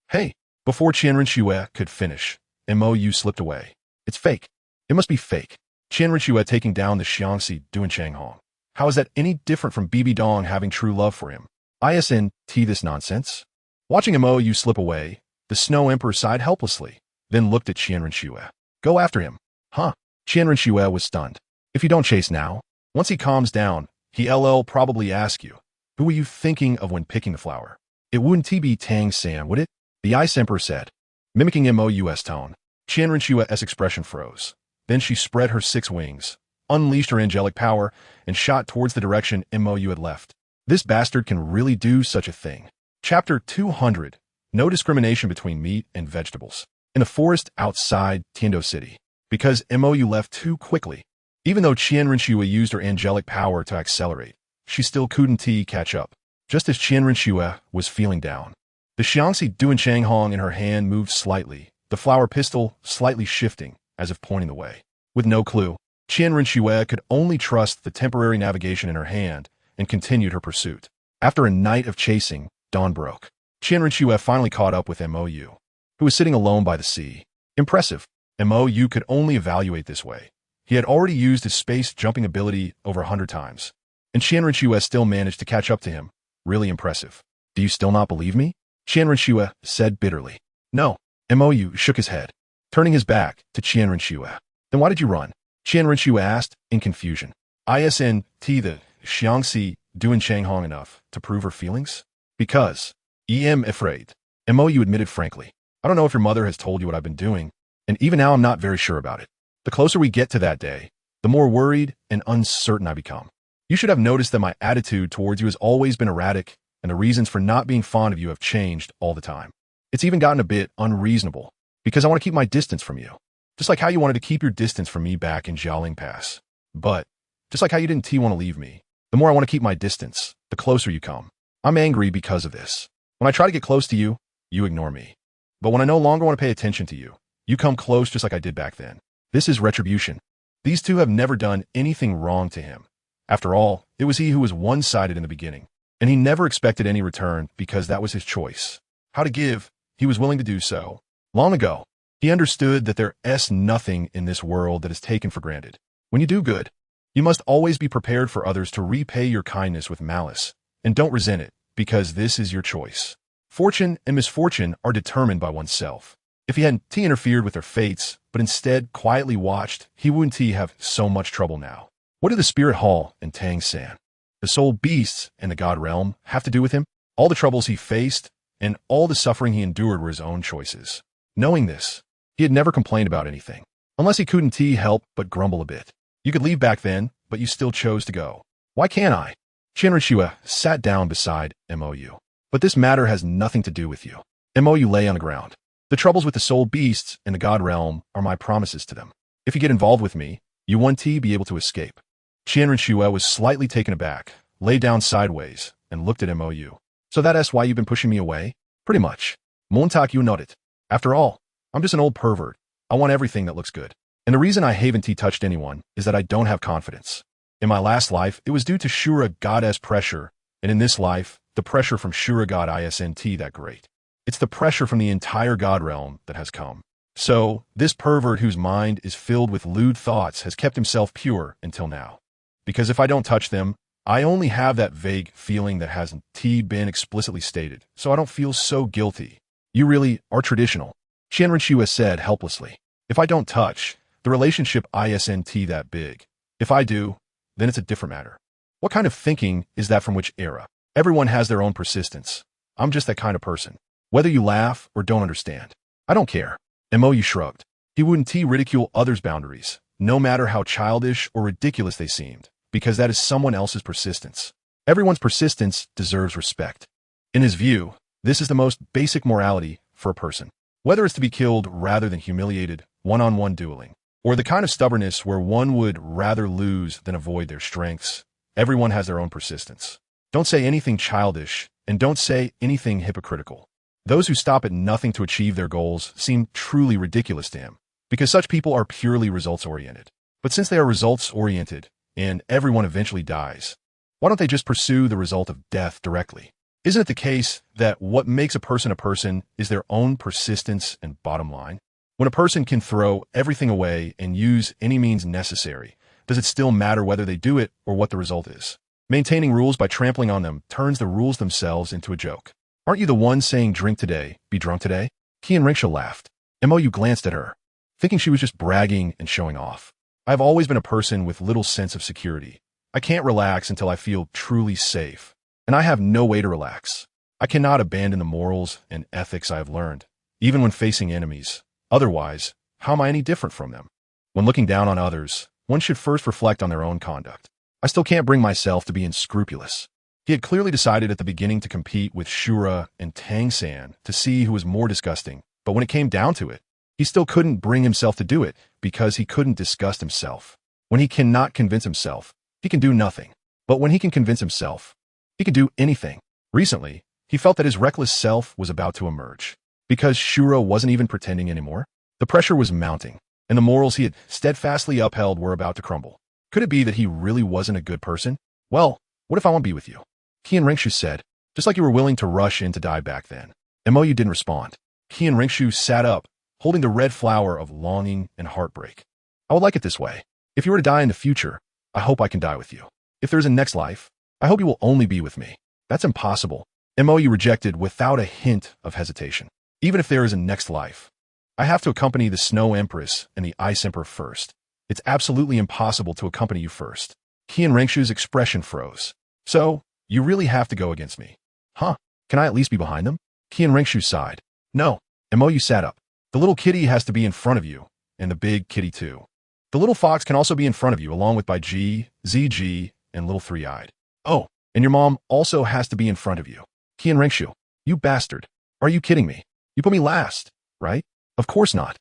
Hey. Before Qianren Xue could finish, MOU slipped away. It's fake. It must be fake. Qianren Xue taking down the Xiangxi Duan Changhong. How is that any different from Bibi Dong having true love for him? ISNT this nonsense? Watching MOU slip away, the Snow Emperor sighed helplessly, then looked at Qianren Xue. Go after him. Huh? Qianren Xue was stunned. If you don't chase now, once he calms down, he'll probably ask you, who were you thinking of when picking the flower? It wouldn't be Tang San, would it? The Ice Emperor said. Mimicking MOU's tone, Qianren Xue's expression froze. Then she spread her 6 wings, unleashed her angelic power, and shot towards the direction MOU had left. This bastard can really do such a thing. Chapter 200. No discrimination between meat and vegetables. In the forest outside Tiando City. Because MOU left too quickly. Even though Qianren Xue used her angelic power to accelerate, she still couldn't catch up. Just as Qianren Xue was feeling down. The Xiangxi Duan Changhong in her hand moved slightly, the flower pistol slightly shifting, as if pointing the way. With no clue, Qianren Xue could only trust the temporary navigation in her hand and continued her pursuit. After a night of chasing, dawn broke. Qianren Xue finally caught up with MOU, who was sitting alone by the sea. Impressive. MOU could only evaluate this way. He had already used his space jumping ability over 100 times. And Qianren Xue still managed to catch up to him. Really impressive. Do you still not believe me? Qianren Xue said bitterly. No. MOU shook his head, turning his back to Qianren Xue. Then why did you run? Qianren Xue asked, in confusion. ISNT the Xiangxi Duan Changhong enough to prove her feelings? Because. Afraid. MOU admitted frankly. I don't know if your mother has told you what I've been doing, and even now I'm not very sure about it. The closer we get to that day, the more worried and uncertain I become. You should have noticed that my attitude towards you has always been erratic, and the reasons for not being fond of you have changed all the time. It's even gotten a bit unreasonable, because I want to keep my distance from you. Just like how you wanted to keep your distance from me back in Jiaoling Pass. But, just like how you didn't want to leave me, the more I want to keep my distance, the closer you come. I'm angry because of this. When I try to get close to you, you ignore me. But when I no longer want to pay attention to you, you come close just like I did back then. This is retribution. These two have never done anything wrong to him. After all, it was he who was one-sided in the beginning. And he never expected any return because that was his choice. How to give, he was willing to do so. Long ago, he understood that there's nothing in this world that is taken for granted. When you do good, you must always be prepared for others to repay your kindness with malice. And don't resent it, because this is your choice. Fortune and misfortune are determined by oneself. If he hadn't interfered with their fates, but instead quietly watched, he wouldn't have so much trouble now. What do the Spirit Hall and Tang San, the soul beasts and the God realm, have to do with him? All the troubles he faced and all the suffering he endured were his own choices. Knowing this, he had never complained about anything, unless he couldn't help but grumble a bit. You could leave back then, but you still chose to go. Why can't I? Qianren Xue sat down beside MOU. But this matter has nothing to do with you. MOU lay on the ground. The troubles with the soul beasts and the God realm are my promises to them. If you get involved with me, you won't be able to escape. Qianren Xue was slightly taken aback, lay down sideways, and looked at MOU. So that's why you've been pushing me away? Pretty much. Montak you nodded. After all, I'm just an old pervert. I want everything that looks good. And the reason I haven't touched anyone is that I don't have confidence. In my last life, it was due to Shura Goddess pressure, and in this life, the pressure from Shura God ISNT that great. It's the pressure from the entire God realm that has come. So, this pervert whose mind is filled with lewd thoughts has kept himself pure until now. Because if I don't touch them, I only have that vague feeling that hasn't been explicitly stated, so I don't feel so guilty. You really are traditional. Qianren Xue said helplessly. If I don't touch, the relationship ISNT that big. If I do, then it's a different matter. What kind of thinking is that from which era? Everyone has their own persistence. I'm just that kind of person. Whether you laugh or don't understand. I don't care. MOU shrugged. He wouldn't ridicule others' boundaries, no matter how childish or ridiculous they seemed, because that is someone else's persistence. Everyone's persistence deserves respect. In his view, this is the most basic morality for a person. Whether it's to be killed rather than humiliated, one-on-one dueling, or the kind of stubbornness where one would rather lose than avoid their strengths, everyone has their own persistence. Don't say anything childish, and don't say anything hypocritical. Those who stop at nothing to achieve their goals seem truly ridiculous to him, because such people are purely results-oriented. But since they are results-oriented, and everyone eventually dies, Why don't they just pursue the result of death directly? Isn't it the case that what makes a person is their own persistence and bottom line? When a person can throw everything away and use any means necessary, does it still matter whether they do it or what the result is? Maintaining rules by trampling on them turns the rules themselves into a joke. Aren't you the one saying drink today, be drunk today? Qian Ringsha laughed. Mo glanced at her, thinking she was just bragging and showing off. I've always been a person with little sense of security. I can't relax until I feel truly safe, and I have no way to relax. I cannot abandon the morals and ethics I have learned, even when facing enemies. Otherwise, how am I any different from them? When looking down on others, one should first reflect on their own conduct. I still can't bring myself to be unscrupulous. He had clearly decided at the beginning to compete with Shura and Tang San to see who was more disgusting, but when it came down to it, he still couldn't bring himself to do it because he couldn't disgust himself. When he cannot convince himself, he can do nothing. But when he can convince himself, he can do anything. Recently, he felt that his reckless self was about to emerge. Because Shura wasn't even pretending anymore, the pressure was mounting, and the morals he had steadfastly upheld were about to crumble. Could it be that he really wasn't a good person? Well, what if I won't be with you? Qian Ringshu said, just like you were willing to rush in to die back then. Mo didn't respond. Qian Ringshu sat up, holding the red flower of longing and heartbreak. I would like it this way. If you were to die in the future, I hope I can die with you. If there is a next life, I hope you will only be with me. That's impossible. Mo rejected without a hint of hesitation. Even if there is a next life, I have to accompany the Snow Empress and the Ice Emperor first. It's absolutely impossible to accompany you first. Qian Ringshu's expression froze. So, you really have to go against me. Huh? Can I at least be behind them? Qian Ringshu sighed. No. Mo sat up. The little kitty has to be in front of you, and the big kitty too. The little fox can also be in front of you, along with Baiji, ZG, and little three-eyed. Oh, and your mom also has to be in front of you. Qian Ringshu, you bastard. Are you kidding me? You put me last, right? Of course not.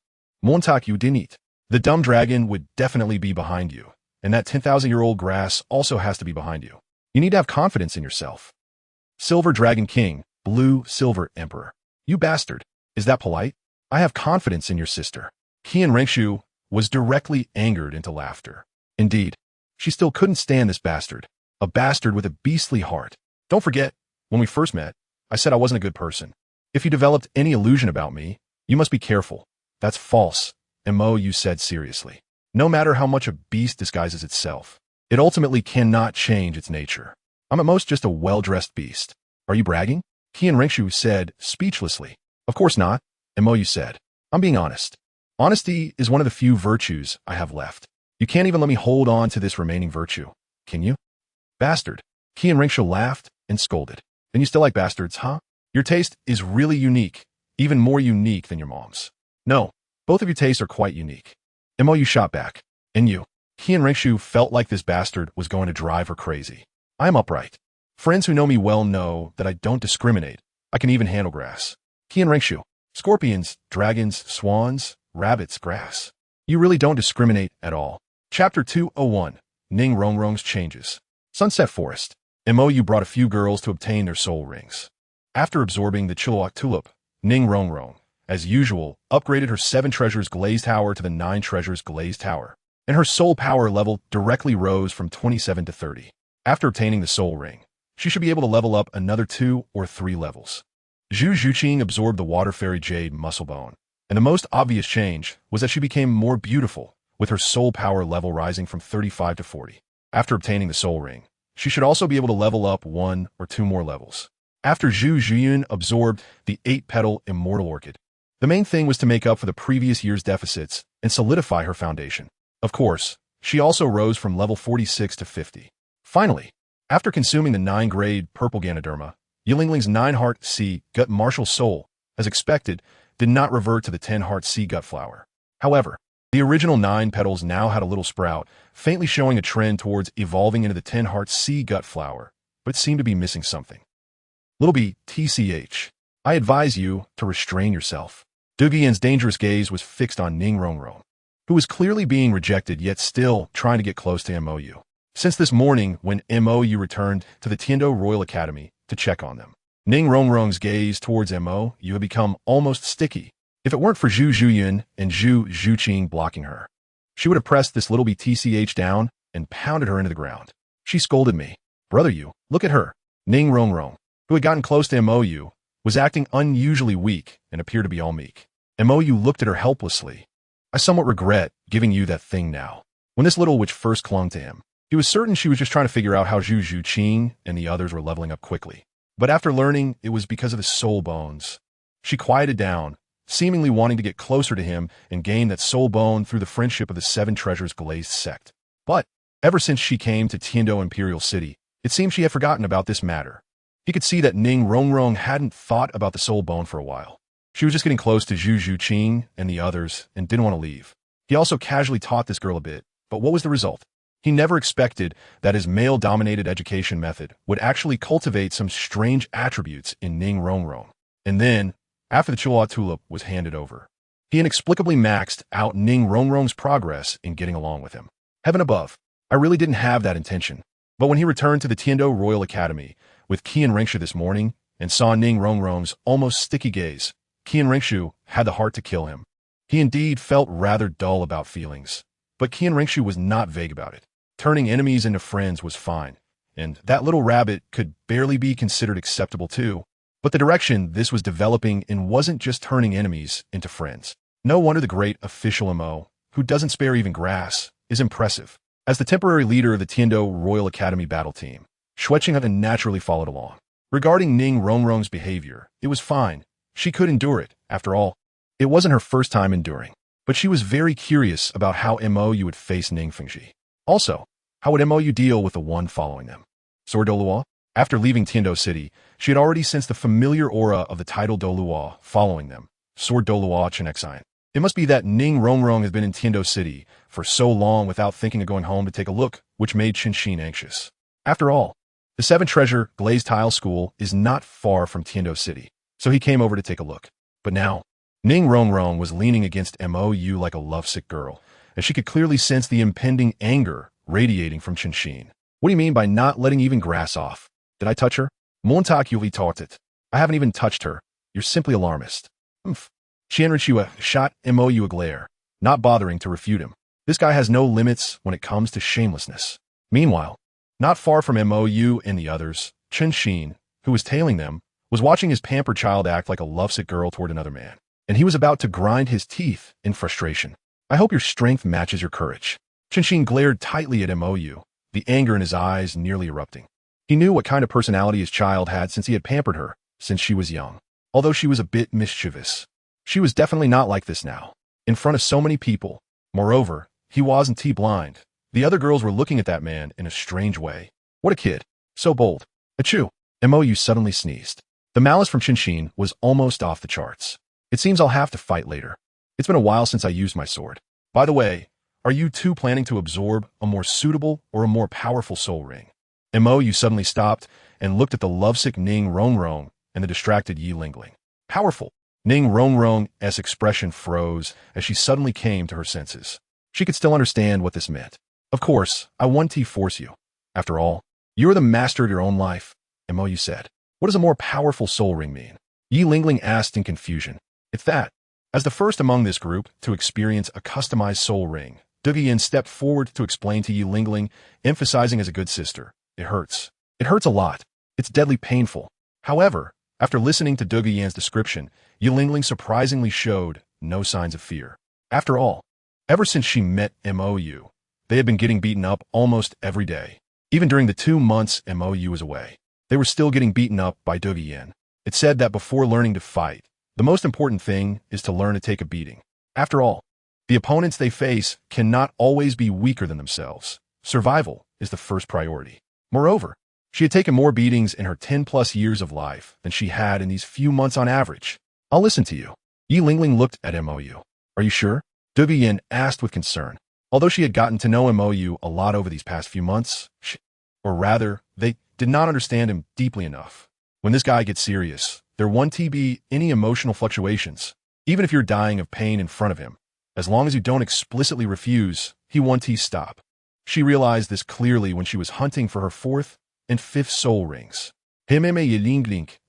Montak you didn't eat. The dumb dragon would definitely be behind you, and that 10,000-year-old grass also has to be behind you. You need to have confidence in yourself. Silver Dragon King, Blue Silver Emperor. You bastard. Is that polite? I have confidence in your sister. Qian Ringshu was directly angered into laughter. Indeed, she still couldn't stand this bastard. A bastard with a beastly heart. Don't forget, when we first met, I said I wasn't a good person. If you developed any illusion about me, you must be careful. That's false, Mo said seriously. No matter how much a beast disguises itself, it ultimately cannot change its nature. I'm at most just a well-dressed beast. Are you bragging? Qian Ringshu said speechlessly. Of course not, Mo said. I'm being honest. Honesty is one of the few virtues I have left. You can't even let me hold on to this remaining virtue, can you? Bastard. Qian Ringshu laughed and scolded. Then you still like bastards, huh? Your taste is really unique, even more unique than your mom's. No, both of your tastes are quite unique. Mo shot back. And you? Qian Ringshu felt like this bastard was going to drive her crazy. I am upright. Friends who know me well know that I don't discriminate. I can even handle grass. Qian Ringshu. Scorpions, dragons, swans, rabbits, grass. You really don't discriminate at all. Chapter 201. Ning Rongrong's Changes. Sunset Forest. Mo brought a few girls to obtain their soul rings. After absorbing the Chilliwack Tulip, Ning Rongrong, as usual, upgraded her 7 treasures glazed tower to the 9 treasures glazed tower, and her soul power level directly rose from 27 to 30. After obtaining the soul ring, she should be able to level up another 2 or 3 levels. Zhu Zhuqing absorbed the Water Fairy Jade Muscle Bone, and the most obvious change was that she became more beautiful, with her soul power level rising from 35 to 40. After obtaining the soul ring, she should also be able to level up 1 or 2 more levels. After Zhu Zhuyun absorbed the 8-petal Immortal Orchid, the main thing was to make up for the previous year's deficits and solidify her foundation. Of course, she also rose from level 46 to 50. Finally, after consuming the 9-grade Purple Ganoderma, Yilingling's 9-heart Sea Gut Martial Soul, as expected, did not revert to the 10-heart Sea Gut Flower. However, the original 9 petals now had a little sprout, faintly showing a trend towards evolving into the 10-heart Sea Gut Flower, but seemed to be missing something. Little B, TCH. I advise you to restrain yourself. Dugian's dangerous gaze was fixed on Ning Rongrong, who was clearly being rejected yet still trying to get close to MOU. Since this morning when MOU returned to the Tiendo Royal Academy to check on them, Ning Rongrong's gaze towards MOU had become almost sticky. If it weren't for Zhu Zhuyun and Zhu Zhuqing blocking her, she would have pressed this little B TCH down and pounded her into the ground. She scolded me. Brother Yu, look at her. Ning Rongrong, who had gotten close to Mou, was acting unusually weak and appeared to be all meek. Mou looked at her helplessly. I somewhat regret giving you that thing now. When this little witch first clung to him, he was certain she was just trying to figure out how Zhu Zhuqing and the others were leveling up quickly. But after learning it was because of his soul bones, she quieted down, seemingly wanting to get closer to him and gain that soul bone through the friendship of the Seven Treasures Glazed sect. But ever since she came to Tiando Imperial City, it seemed she had forgotten about this matter. He could see that Ning Rongrong hadn't thought about the soul bone for a while. She was just getting close to Zhu Zhuqing and the others and didn't want to leave. He also casually taught this girl a bit, but what was the result? He never expected that his male-dominated education method would actually cultivate some strange attributes in Ning Rongrong. And then, after the Chua Tulip was handed over, he inexplicably maxed out Ning Rongrong's progress in getting along with him. Heaven above, I really didn't have that intention. But when he returned to the Tiando Royal Academy with Qian Rengshu this morning and saw Ning Rongrong's almost sticky gaze, Qian Rengshu had the heart to kill him. He indeed felt rather dull about feelings, but Qian Rengshu was not vague about it. Turning enemies into friends was fine, and that little rabbit could barely be considered acceptable too. But the direction this was developing in wasn't just turning enemies into friends. No wonder the great official Mo, who doesn't spare even grass, is impressive. As the temporary leader of the Tiando Royal Academy battle team, Shueqing naturally followed along. Regarding Ning Rongrong's behavior, it was fine. She could endure it, after all. It wasn't her first time enduring, but she was very curious about how Mou would face Ning Fengji. Also, how would Mou deal with the one following them? Sword Douluo? After leaving Tiando City, she had already sensed the familiar aura of the title Douluo following them. Sword Douluo Chenexine. It must be that Ning Rongrong has been in Tiando City for so long without thinking of going home to take a look, which made Qinshin anxious. After all, the Seven Treasure Glazed Tile School is not far from Tiando City, so he came over to take a look. But now, Ning Rongrong was leaning against Mou like a lovesick girl, and she could clearly sense the impending anger radiating from Qinshin. What do you mean by not letting even grass off? Did I touch her? Montak Yuli taught it. I haven't even touched her. You're simply alarmist. Humph. Qianrenshua shot Mou a glare, not bothering to refute him. This guy has no limits when it comes to shamelessness. Meanwhile, not far from Mou and the others, Qinshin, who was tailing them, was watching his pampered child act like a lovesick girl toward another man, and he was about to grind his teeth in frustration. I hope your strength matches your courage. Qinshin glared tightly at Mou, the anger in his eyes nearly erupting. He knew what kind of personality his child had since he had pampered her since she was young. Although she was a bit mischievous, she was definitely not like this now, in front of so many people. Moreover, he wasn't blind. The other girls were looking at that man in a strange way. What a kid. So bold. Achoo. Mou suddenly sneezed. The malice from Qinshin was almost off the charts. It seems I'll have to fight later. It's been a while since I used my sword. By the way, are you two planning to absorb a more suitable or a more powerful soul ring? Mou suddenly stopped and looked at the lovesick Ning Rongrong and the distracted Yi Lingling. Powerful. Ning Rongrong's expression froze as she suddenly came to her senses. She could still understand what this meant. Of course, I want to force you. After all, you are the master of your own life, Mou said. What does a more powerful soul ring mean? Yi Lingling asked in confusion. It's that. As the first among this group to experience a customized soul ring, Dugian stepped forward to explain to Yi Lingling, emphasizing as a good sister. It hurts. It hurts a lot. It's deadly painful. However, after listening to Dugian's description, Yi Lingling surprisingly showed no signs of fear. After all, ever since she met Mou, they had been getting beaten up almost every day. Even during the 2 months Mou was away, they were still getting beaten up by Dugian. It said that before learning to fight, the most important thing is to learn to take a beating. After all, the opponents they face cannot always be weaker than themselves. Survival is the first priority. Moreover, she had taken more beatings in her 10-plus years of life than she had in these few months on average. I'll listen to you. Yi Lingling looked at Mou. Are you sure? Dugian asked with concern. Although she had gotten to know Mou a lot over these past few months, they did not understand him deeply enough. When this guy gets serious, there won't be any emotional fluctuations. Even if you're dying of pain in front of him, as long as you don't explicitly refuse, he won't stop. She realized this clearly when she was hunting for her 4th and 5th soul rings.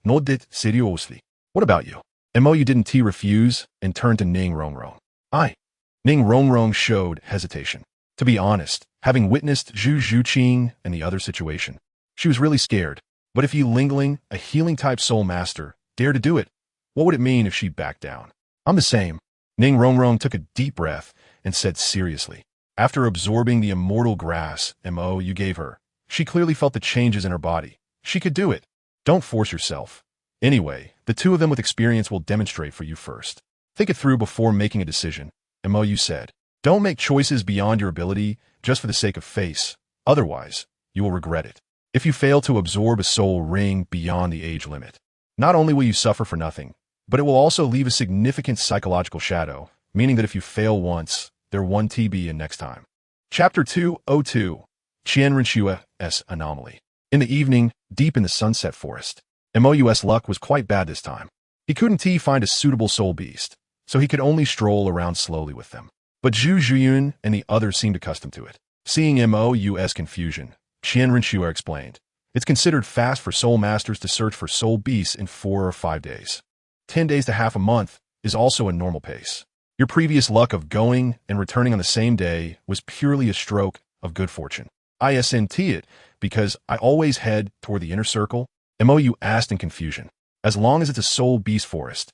Nodded seriously. What about you? Mou didn't refuse and turned to Ning Rongrong. Ning Rongrong showed hesitation. To be honest, having witnessed Zhu Zhuqing and the other situation, She was really scared. But if Yi Lingling, a healing-type soul master, dared to do it, what would it mean if she backed down? I'm the same. Ning Rongrong took a deep breath and said seriously. After absorbing the immortal grass Mo you gave her, she clearly felt the changes in her body. She could do it. Don't force yourself. Anyway, the two of them with experience will demonstrate for you first. Think it through before making a decision, Mo you said. Don't make choices beyond your ability just for the sake of face. Otherwise, you will regret it. If you fail to absorb a soul ring beyond the age limit, not only will you suffer for nothing, but it will also leave a significant psychological shadow, meaning that if you fail once, there won't be a next time. Chapter 202, Qianrenxua's Anomaly. In the evening, deep in the sunset forest, Mou's luck was quite bad this time. He couldn't find a suitable soul beast, so he could only stroll around slowly with them. But Zhu Zhuyun and the others seemed accustomed to it. Seeing Mou's confusion, Qianrenxua explained, it's considered fast for soul masters to search for soul beasts in 4 or 5 days. 10 days to half a month is also a normal pace. Your previous luck of going and returning on the same day was purely a stroke of good fortune. ISNT it because I always head toward the inner circle, Mou asked in confusion. As long as it's a soul beast forest.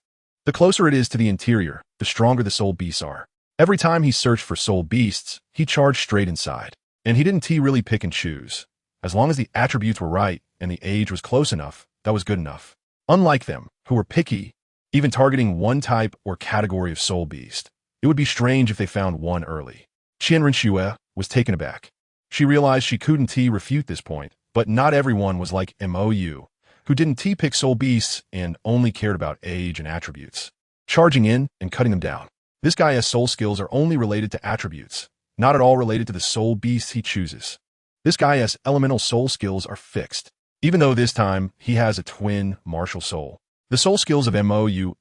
The closer it is to the interior, the stronger the soul beasts are. Every time he searched for soul beasts, he charged straight inside. And he didn't really pick and choose. As long as the attributes were right and the age was close enough, that was good enough. Unlike them, who were picky, even targeting one type or category of soul beast, it would be strange if they found one early. Qianrenxua was taken aback. She realized she couldn't refute this point, but not everyone was like Mou, who didn't pick soul beasts and only cared about age and attributes. Charging in and cutting them down. This guy's soul skills are only related to attributes, not at all related to the soul beasts he chooses. This guy's elemental soul skills are fixed, even though this time he has a twin martial soul. The soul skills of Mou's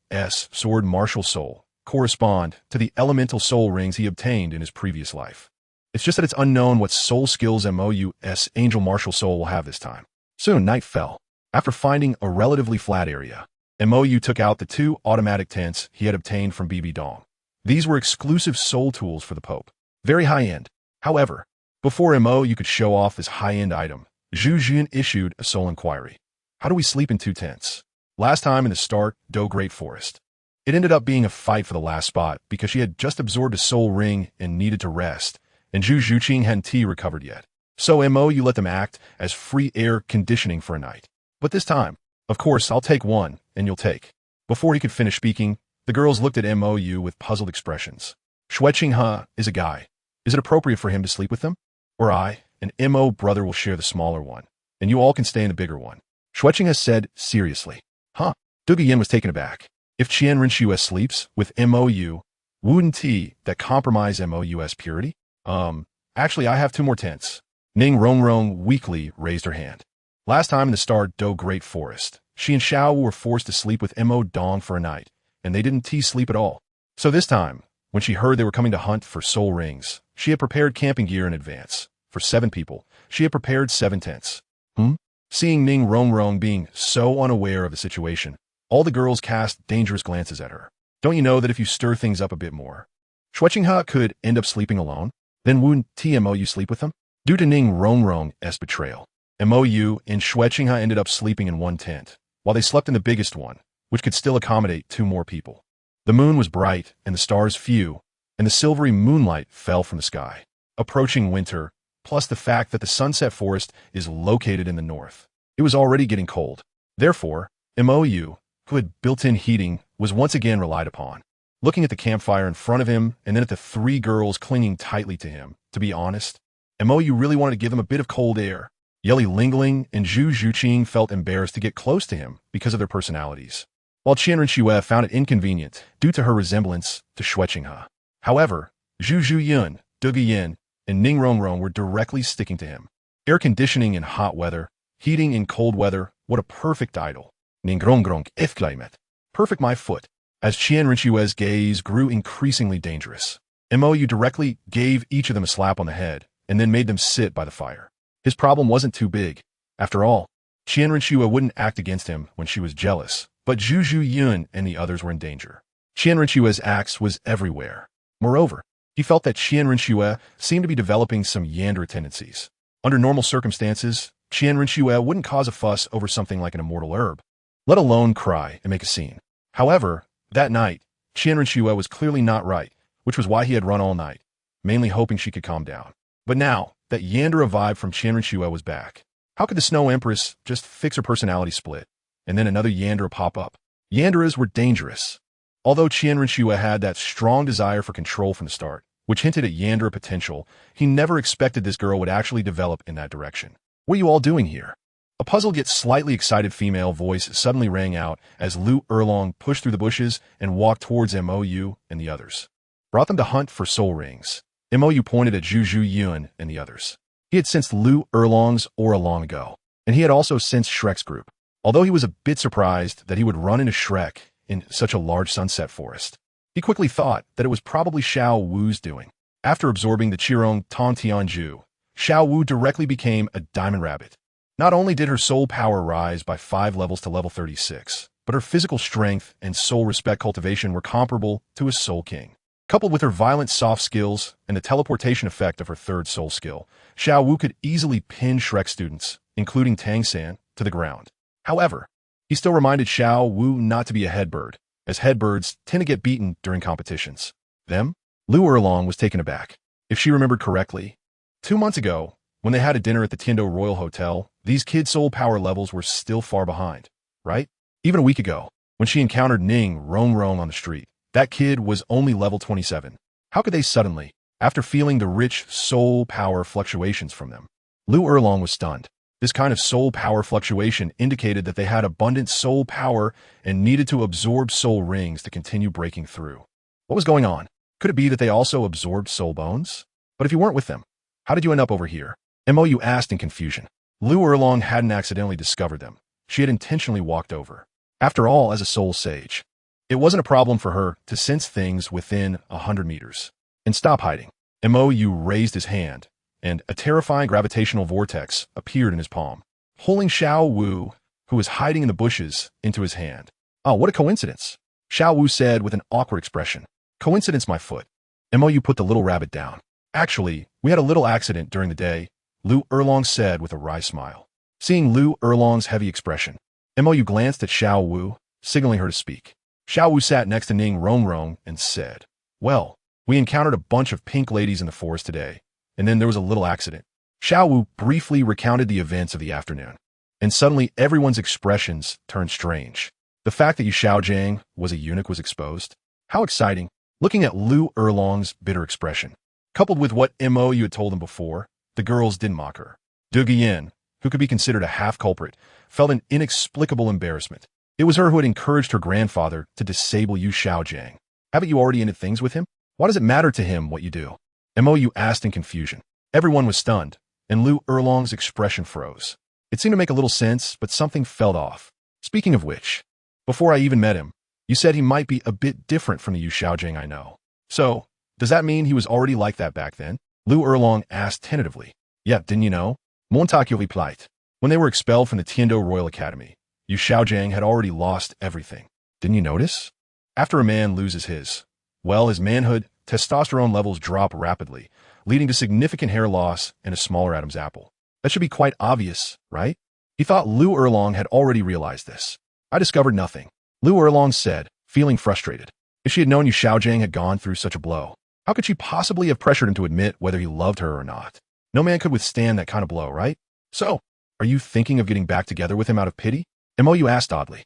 sword martial soul correspond to the elemental soul rings he obtained in his previous life. It's just that it's unknown what soul skills Mou's angel martial soul will have this time. Soon night fell. After finding a relatively flat area, Mou took out the 2 automatic tents he had obtained from BB Dong. These were exclusive soul tools for the Pope. Very high-end. However, before Mou could show off this high-end item, Zhu Jun issued a soul inquiry. How do we sleep in 2 tents? Last time in the start, Do Great Forest. It ended up being a fight for the last spot because she had just absorbed a soul ring and needed to rest, and Zhu Zhuqing hadn't recovered yet. So Mou let them act as free air conditioning for a night. But this time, of course, I'll take one, and you'll take. Before he could finish speaking, the girls looked at Mou with puzzled expressions. Shueqinghe is a guy. Is it appropriate for him to sleep with them? Or I, and Mo brother will share the smaller one, and you all can stay in the bigger one. Shueqinghe said seriously. Huh? Duguyen was taken aback. If Qianrenxua sleeps with Mou, wouldn't that compromise Mou's purity? Actually I have 2 more tents. Ning Rongrong weakly raised her hand. Last time in the Star Do Great Forest, she and Xiao were forced to sleep with Mo Dong for a night, and they didn't sleep at all. So this time, when she heard they were coming to hunt for soul rings, she had prepared camping gear in advance. For 7 people, she had prepared 7 tents. Seeing Ning Rongrong being so unaware of the situation, all the girls cast dangerous glances at her. Don't you know that if you stir things up a bit more, Shueqinghe could end up sleeping alone? Then wouldn't Mou sleep with them? Due to Ning Rongrong's betrayal, Mou and Shueqinghe ended up sleeping in 1 tent, while they slept in the biggest one, which could still accommodate 2 more people. The moon was bright and the stars few, and the silvery moonlight fell from the sky. Approaching winter, plus the fact that the sunset forest is located in the north, it was already getting cold. Therefore, Mou, who had built-in heating, was once again relied upon. Looking at the campfire in front of him and then at the 3 girls clinging tightly to him, to be honest, Mou really wanted to give them a bit of cold air. Yi Lingling and Zhu Zhuqing felt embarrassed to get close to him because of their personalities, while Qianrenxua found it inconvenient due to her resemblance to Shueqinghe. However, Zhu Zhuyun, Duguyen, and Ning Rongrong were directly sticking to him. Air conditioning in hot weather, heating in cold weather, what a perfect idol. Ning Rongrong exclaimed. Perfect my foot. As Qianrenxua's gaze grew increasingly dangerous, Mou directly gave each of them a slap on the head and then made them sit by the fire. His problem wasn't too big. After all, Qianrenxua wouldn't act against him when she was jealous, but Zhu Zhuyun and the others were in danger. Qianrenxua's axe was everywhere. Moreover, he felt that Qianrenxua seemed to be developing some Yandra tendencies. Under normal circumstances, Qian Rinxue wouldn't cause a fuss over something like an immortal herb, let alone cry and make a scene. However, that night, Qian Rinxue was clearly not right, which was why he had run all night, mainly hoping she could calm down. But now that Yandere vibe from Qian Rinxue was back, how could the Snow Empress just fix her personality split, and then another Yandere pop up? Yanderes were dangerous. Although Qian Rinxue had that strong desire for control from the start, which hinted at Yandere potential, he never expected this girl would actually develop in that direction. What are you all doing here? A puzzled yet slightly excited female voice suddenly rang out as Lu Erlong pushed through the bushes and walked towards Mou and the others. Brought them to hunt for soul rings. Mou pointed at Zhu Zhu Yun and the others. He had sensed Lu Erlong's aura long ago, and he had also sensed Shrek's group, although he was a bit surprised that he would run into Shrek in such a large sunset forest. He quickly thought that it was probably Xiao Wu's doing. After absorbing the Qirong Tong Tianju, Xiao Wu directly became a diamond rabbit. Not only did her soul power rise by 5 levels to level 36, but her physical strength and soul respect cultivation were comparable to a soul king. Coupled with her violent soft skills and the teleportation effect of her third soul skill, Xiao Wu could easily pin Shrek students, including Tang San, to the ground. However, he still reminded Xiao Wu not to be a headbird, as headbirds tend to get beaten during competitions. Lu Erlong was taken aback. If she remembered correctly, 2 months ago, when they had a dinner at the Tiando Royal Hotel, these kids' soul power levels were still far behind, right? Even a week ago, when she encountered Ning Rong on the street, that kid was only level 27. How could they suddenly, after feeling the rich soul power fluctuations from them? Lu Erlong was stunned. This kind of soul power fluctuation indicated that they had abundant soul power and needed to absorb soul rings to continue breaking through. What was going on? Could it be that they also absorbed soul bones? But if you weren't with them, how did you end up over here? Mou asked in confusion. Lu Erlong hadn't accidentally discovered them. She had intentionally walked over. After all, as a soul sage, it wasn't a problem for her to sense things within 100 meters. And stop hiding. Mou raised his hand, and a terrifying gravitational vortex appeared in his palm, pulling Xiao Wu, who was hiding in the bushes, into his hand. Oh, what a coincidence, Xiao Wu said with an awkward expression. Coincidence, my foot. Mou put the little rabbit down. Actually, we had a little accident during the day, Lu Erlong said with a wry smile. Seeing Lu Erlong's heavy expression, Mou glanced at Xiao Wu, signaling her to speak. Xiao Wu sat next to Ning Rong and said, well, we encountered a bunch of pink ladies in the forest today, and then there was a little accident. Xiao Wu briefly recounted the events of the afternoon, and suddenly everyone's expressions turned strange. The fact that Yu Xiaojiang was a eunuch was exposed. How exciting, looking at Lu Erlong's bitter expression. Coupled with what Mou had told them before, the girls didn't mock her. Du Guiyin, who could be considered a half-culprit, felt an inexplicable embarrassment. It was her who had encouraged her grandfather to disable Yu Xiaojiang. Haven't you already ended things with him? Why does it matter to him what you do? Mou asked in confusion. Everyone was stunned, and Lu Erlong's expression froze. It seemed to make a little sense, but something felt off. Speaking of which, before I even met him, you said he might be a bit different from the Yu Xiaojiang I know. So, does that mean he was already like that back then? Lu Erlong asked tentatively. Yeah, didn't you know? Montague replied. When they were expelled from the Tiando Royal Academy, Yu Xiaojiang had already lost everything. Didn't you notice? After a man loses his manhood, testosterone levels drop rapidly, leading to significant hair loss and a smaller Adam's apple. That should be quite obvious, right? He thought Lu Erlong had already realized this. I discovered nothing, Lu Erlong said, feeling frustrated. If she had known Yu Xiaojiang had gone through such a blow, how could she possibly have pressured him to admit whether he loved her or not? No man could withstand that kind of blow, right? So, are you thinking of getting back together with him out of pity? Mou asked oddly.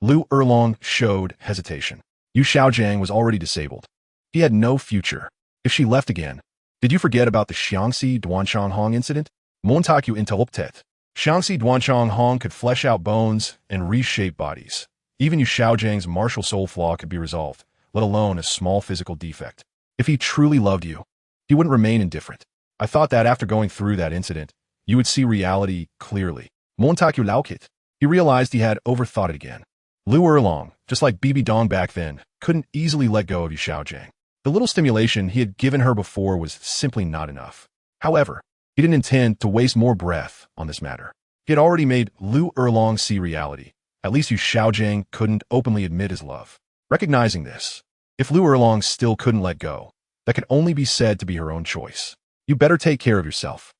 Lu Erlong showed hesitation. Yu Xiaojiang was already disabled. He had no future. If she left again, did you forget about the Xiangxi Duanchang Hong incident? Montague interrupted. Xiangxi Duanchang Hong could flesh out bones and reshape bodies. Even Yu Xiaojiang's martial soul flaw could be resolved, let alone a small physical defect. If he truly loved you, he wouldn't remain indifferent. I thought that after going through that incident, you would see reality clearly. Montague laughed. He realized he had overthought it again. Lu Erlong, just like Bibi Dong back then, couldn't easily let go of Yu Xiaojiang. The little stimulation he had given her before was simply not enough. However, he didn't intend to waste more breath on this matter. He had already made Lu Erlong see reality. At least Yu Xiaojiang couldn't openly admit his love. Recognizing this, if Lu Erlong still couldn't let go, that could only be said to be her own choice. You better take care of yourself.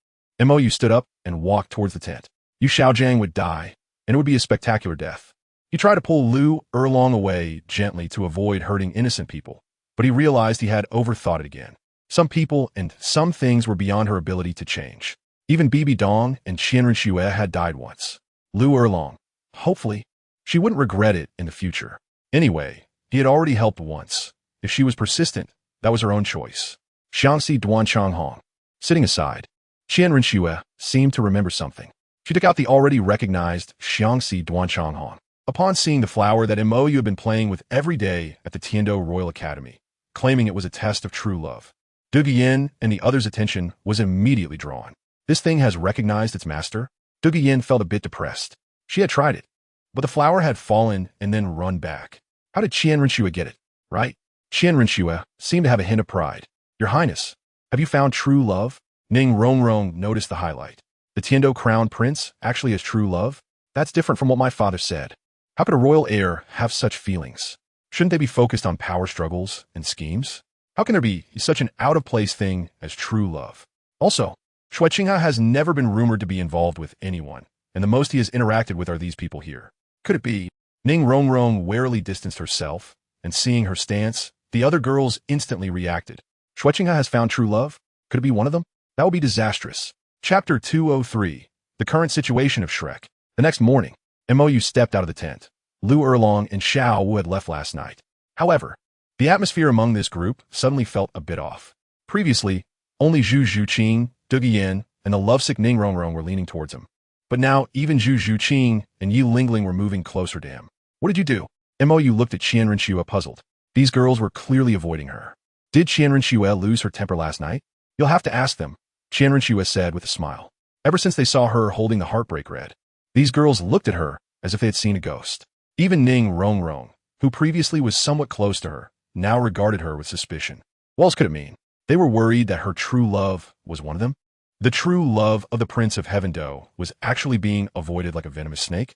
Mou stood up and walked towards the tent. Yu Xiaojiang would die, and it would be a spectacular death. He tried to pull Lu Erlong away gently to avoid hurting innocent people, but he realized he had overthought it again. Some people and some things were beyond her ability to change. Even Bibi Dong and Qianren Xue had died once. Lu Erlong. Hopefully, she wouldn't regret it in the future. Anyway, he had already helped once. If she was persistent, that was her own choice. Xiangxi Duanchonghong. Sitting aside, Qianren Xue seemed to remember something. She took out the already recognized Xiangxi Duanchonghong. Upon seeing the flower that Mou had been playing with every day at the Tiando Royal Academy, claiming it was a test of true love, Du Guiyin and the others' attention was immediately drawn. This thing has recognized its master? Du Guiyin felt a bit depressed. She had tried it, but the flower had fallen and then run back. How did Qianren Xue get it, right? Qianren Xue seemed to have a hint of pride. Your Highness, have you found true love? Ning Rongrong noticed the highlight. The Tiando Crown Prince actually has true love? That's different from what my father said. How could a royal heir have such feelings? Shouldn't they be focused on power struggles and schemes? How can there be such an out-of-place thing as true love? Also, Shui Qingha has never been rumored to be involved with anyone, and the most he has interacted with are these people here. Could it be? Ning Rongrong warily distanced herself, and seeing her stance, the other girls instantly reacted. Shui Qingha has found true love? Could it be one of them? That would be disastrous. Chapter 203. The Current Situation of Shrek. The next morning, Mou stepped out of the tent. Lu Erlong and Xiao Wu had left last night. However, the atmosphere among this group suddenly felt a bit off. Previously, only Zhu Zhuqing, Du Guiyin, and the lovesick Ning Rongrong were leaning towards him. But now, even Zhu Zhuqing and Yi Lingling were moving closer to him. What did you do? Mou looked at Qianren Xue puzzled. These girls were clearly avoiding her. Did Qianren Xue lose her temper last night? You'll have to ask them, Qianren Xue said with a smile. Ever since they saw her holding the heartbreak red, these girls looked at her as if they had seen a ghost. Even Ning Rongrong, who previously was somewhat close to her, now regarded her with suspicion. What else could it mean? They were worried that her true love was one of them? The true love of the Prince of Heavendo was actually being avoided like a venomous snake?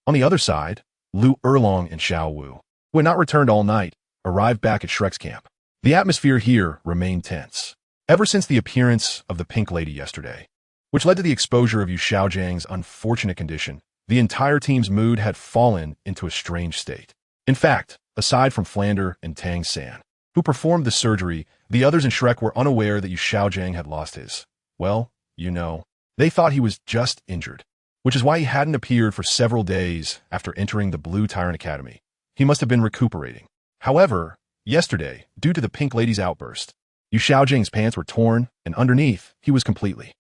On the other side, Lu Erlong and Xiao Wu, who had not returned all night, arrived back at Shrek's camp. The atmosphere here remained tense. Ever since the appearance of the Pink Lady yesterday, which led to the exposure of Yu Xiaojiang's unfortunate condition, the entire team's mood had fallen into a strange state. In fact, aside from Flander and Tang San, who performed the surgery, the others in Shrek were unaware that Yu Xiaojiang had lost his. Well, they thought he was just injured, which is why he hadn't appeared for several days after entering the Blue Tyrant Academy. He must have been recuperating. However, yesterday, due to the Pink Lady's outburst, Yu Xiaojiang's pants were torn, and underneath, he was completely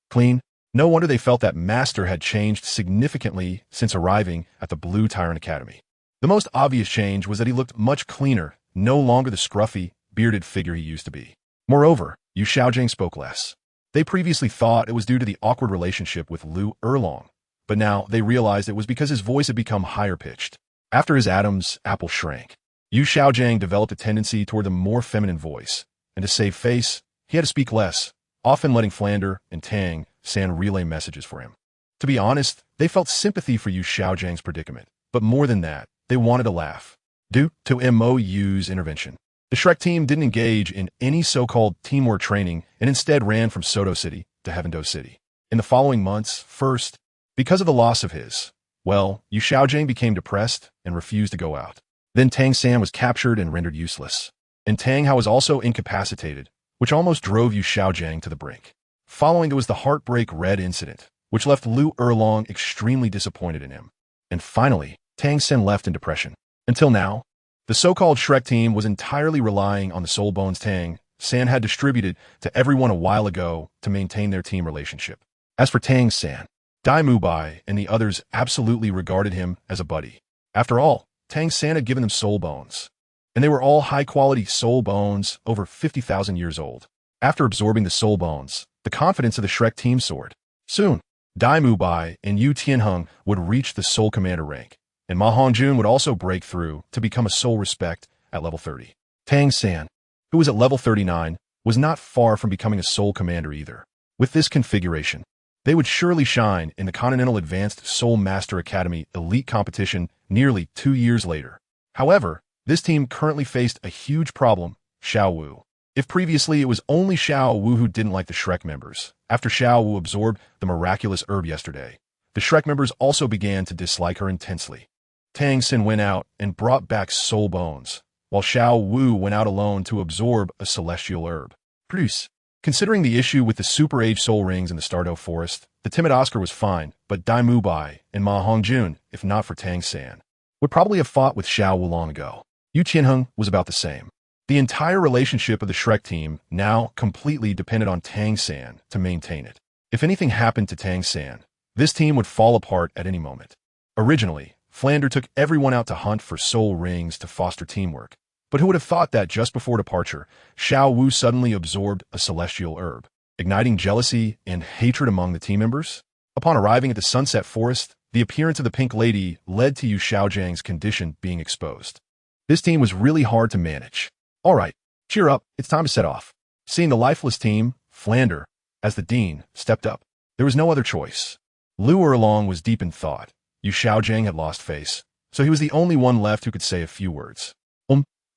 clean. No wonder they felt that Master had changed significantly since arriving at the Blue Tyrant Academy. The most obvious change was that he looked much cleaner, no longer the scruffy, bearded figure he used to be. Moreover, Yu Xiaojiang spoke less. They previously thought it was due to the awkward relationship with Lu Erlong, but now they realized it was because his voice had become higher-pitched. After his Adam's apple shrank, Yu Xiaojiang developed a tendency toward a more feminine voice, and to save face, he had to speak less, often letting Flander and Tang San relay messages for him. To be honest, they felt sympathy for Yu Xiaojiang's predicament, but more than that, they wanted to laugh. Due to Mou's intervention, the Shrek team didn't engage in any so-called teamwork training and instead ran from Soto City to Heavendo City. In the following months, first, because of the loss of his, Yu Xiaojiang became depressed and refused to go out. Then Tang San was captured and rendered useless. And Tang Hao was also incapacitated, which almost drove Yu Xiaojiang to the brink. Following it was the Heartbreak Red incident, which left Lu Erlong extremely disappointed in him. And finally, Tang Sen left in depression. Until now, the so-called Shrek team was entirely relying on the soul bones Tang San had distributed to everyone a while ago to maintain their team relationship. As for Tang San, Dai Mubai and the others absolutely regarded him as a buddy. After all, Tang San had given them soul bones, and they were all high-quality soul bones over 50,000 years old. After absorbing the soul bones, the confidence of the Shrek team soared. Soon, Dai Mubai and Yu Tianheng would reach the soul commander rank, and Ma Hongjun would also break through to become a soul respect at level 30. Tang San, who was at level 39, was not far from becoming a soul commander either. With this configuration, they would surely shine in the Continental Advanced Soul Master Academy elite competition nearly 2 years later. However, this team currently faced a huge problem, Xiao Wu. If previously it was only Xiao Wu who didn't like the Shrek members, after Xiao Wu absorbed the miraculous herb yesterday, the Shrek members also began to dislike her intensely. Tang Xin went out and brought back soul bones, while Xiao Wu went out alone to absorb a celestial herb. Plus, considering the issue with the super age soul rings in the Stardew Forest, the timid Oscar was fine, but Dai Mu Bai and Ma Hongjun, if not for Tang San, would probably have fought with Xiao Wu long ago. Yu Qianheng was about the same. The entire relationship of the Shrek team now completely depended on Tang San to maintain it. If anything happened to Tang San, this team would fall apart at any moment. Originally, Flander took everyone out to hunt for soul rings to foster teamwork, but who would have thought that just before departure, Xiao Wu suddenly absorbed a celestial herb, igniting jealousy and hatred among the team members? Upon arriving at the Sunset Forest, the appearance of the Pink Lady led to Yu Xiaojiang's condition being exposed. This team was really hard to manage. All right, cheer up, it's time to set off. Seeing the lifeless team, Flander, as the dean, stepped up. There was no other choice. Lu Erlong was deep in thought. Yu Xiaojiang had lost face, so he was the only one left who could say a few words.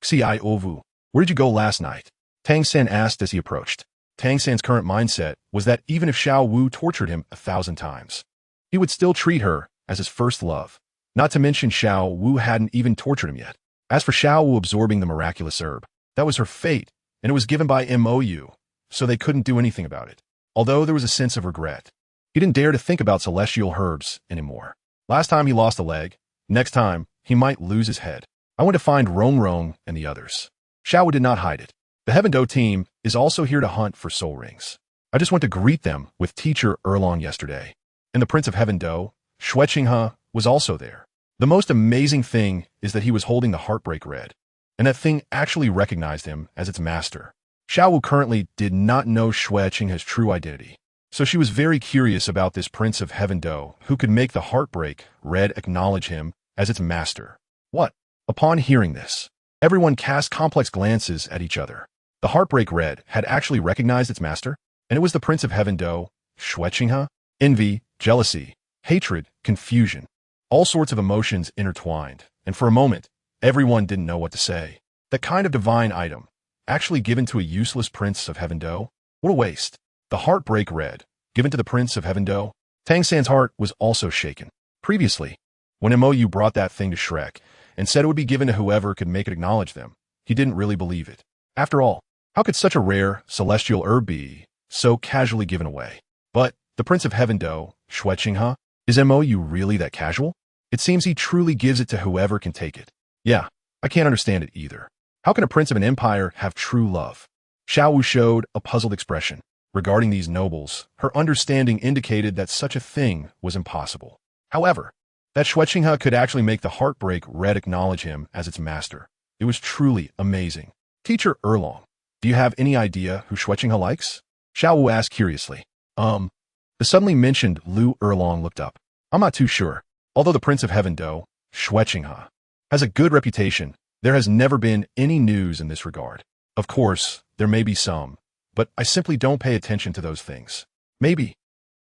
Xi Ovu, where did you go last night? Tang San asked as he approached. Tang San's current mindset was that even if Xiao Wu tortured him 1,000 times, he would still treat her as his first love. Not to mention Xiao Wu hadn't even tortured him yet. As for Xiao Wu absorbing the miraculous herb, that was her fate, and it was given by MOU, so they couldn't do anything about it. Although there was a sense of regret. He didn't dare to think about celestial herbs anymore. Last time he lost a leg, next time he might lose his head. I went to find Rong Rong and the others. Xiao Wu did not hide it. The Heaven Do team is also here to hunt for soul rings. I just went to greet them with Teacher Erlong yesterday. And the Prince of Heaven Do, Xue Qinghe, was also there. The most amazing thing is that he was holding the Heartbreak Red, and that thing actually recognized him as its master. Xiao Wu currently did not know Xue Qinghe's true identity, so she was very curious about this Prince of Heaven Do who could make the Heartbreak Red acknowledge him as its master. What? Upon hearing this, everyone cast complex glances at each other. The Heartbreak Red had actually recognized its master, and it was the Prince of Heaven Do, Xue Qinghe. Envy, jealousy, hatred, confusion, all sorts of emotions intertwined, and for a moment, everyone didn't know what to say. That kind of divine item, actually given to a useless Prince of Heaven Do? What a waste. The Heartbreak Red, given to the Prince of Heaven Do? Tang San's heart was also shaken. Previously, when MOU brought that thing to Shrek and said it would be given to whoever could make it acknowledge them, he didn't really believe it. After all, how could such a rare, celestial herb be so casually given away? But the Prince of Heaven Do, Xue Qinghe, is MOU really that casual? It seems he truly gives it to whoever can take it. Yeah, I can't understand it either. How can a prince of an empire have true love? Xiao Wu showed a puzzled expression. Regarding these nobles, her understanding indicated that such a thing was impossible. However, that Xue Qinghe could actually make the Heartbreak Red acknowledge him as its master. It was truly amazing. Teacher Erlong, do you have any idea who Xue Qinghe likes? Xiao Wu asked curiously. The suddenly mentioned Lu Erlong looked up. I'm not too sure. Although the Prince of Heaven Do, Xue Qinghe, has a good reputation, there has never been any news in this regard. Of course, there may be some, but I simply don't pay attention to those things. Maybe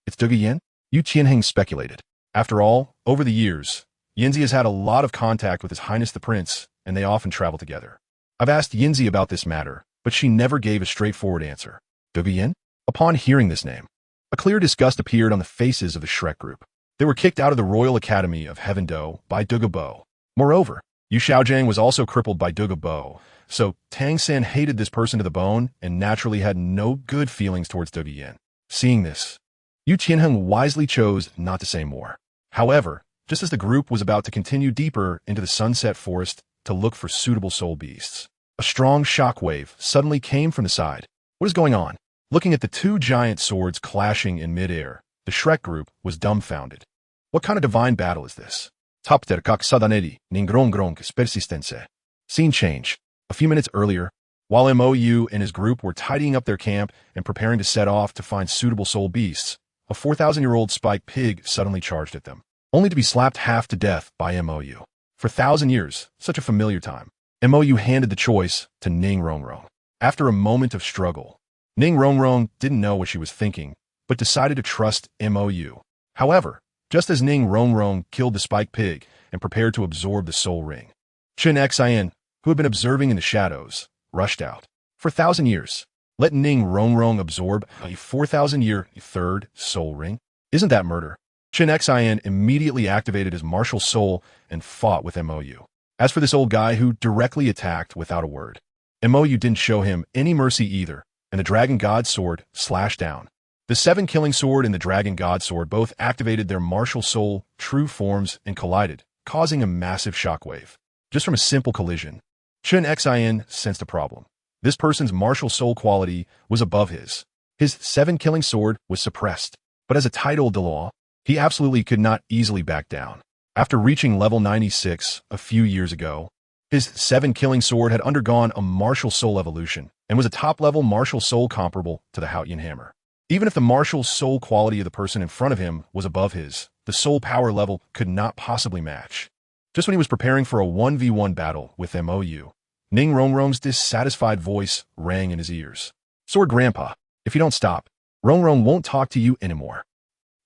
it's Duge Yin? Yu Qianheng speculated. After all, over the years, Yinzi has had a lot of contact with His Highness the Prince, and they often travel together. I've asked Yinzi about this matter, but she never gave a straightforward answer. Duge Yin? Upon hearing this name, a clear disgust appeared on the faces of the Shrek group. They were kicked out of the Royal Academy of Heaven Do by Duge Bo. Moreover, Yu Xiaojiang was also crippled by Duge Bo, so Tang San hated this person to the bone and naturally had no good feelings towards Duge Yin. Seeing this, Yu Qianheng wisely chose not to say more. However, just as the group was about to continue deeper into the Sunset Forest to look for suitable soul beasts, a strong shockwave suddenly came from the side. What is going on? Looking at the two giant swords clashing in midair, the Shrek group was dumbfounded. What kind of divine battle is this? Tapter kak sadanedi, ningrongronk persistense. Scene change. A few minutes earlier, while MOU and his group were tidying up their camp and preparing to set off to find suitable soul beasts, a 4,000-year-old spiked pig suddenly charged at them, only to be slapped half to death by MOU. For 1,000 years, such a familiar time, MOU handed the choice to Ning Rongrong. After a moment of struggle, Ning Rongrong didn't know what she was thinking, but decided to trust MOU. However, just as Ning Rongrong killed the spiked pig and prepared to absorb the soul ring, Chen Xin, who had been observing in the shadows, rushed out. For 1,000 years. Let Ning Rongrong absorb a 4,000-year third soul ring? Isn't that murder? Chen Xin immediately activated his martial soul and fought with Mou. As for this old guy who directly attacked without a word, Mou didn't show him any mercy either, and the Dragon God Sword slashed down. The 7 Killing Sword and the Dragon God Sword both activated their martial soul true forms and collided, causing a massive shockwave. Just from a simple collision, Chen Xin sensed a problem. This person's martial soul quality was above his. His 7 Killing Sword was suppressed, but as a title Dalu, he absolutely could not easily back down. After reaching level 96 a few years ago, his 7 Killing Sword had undergone a martial soul evolution and was a top-level martial soul comparable to the Haotian Hammer. Even if the martial soul quality of the person in front of him was above his, the soul power level could not possibly match. Just when he was preparing for a 1v1 battle with Mou, Ning Rongrong's dissatisfied voice rang in his ears. "Sword Grandpa, if you don't stop, Rongrong won't talk to you anymore."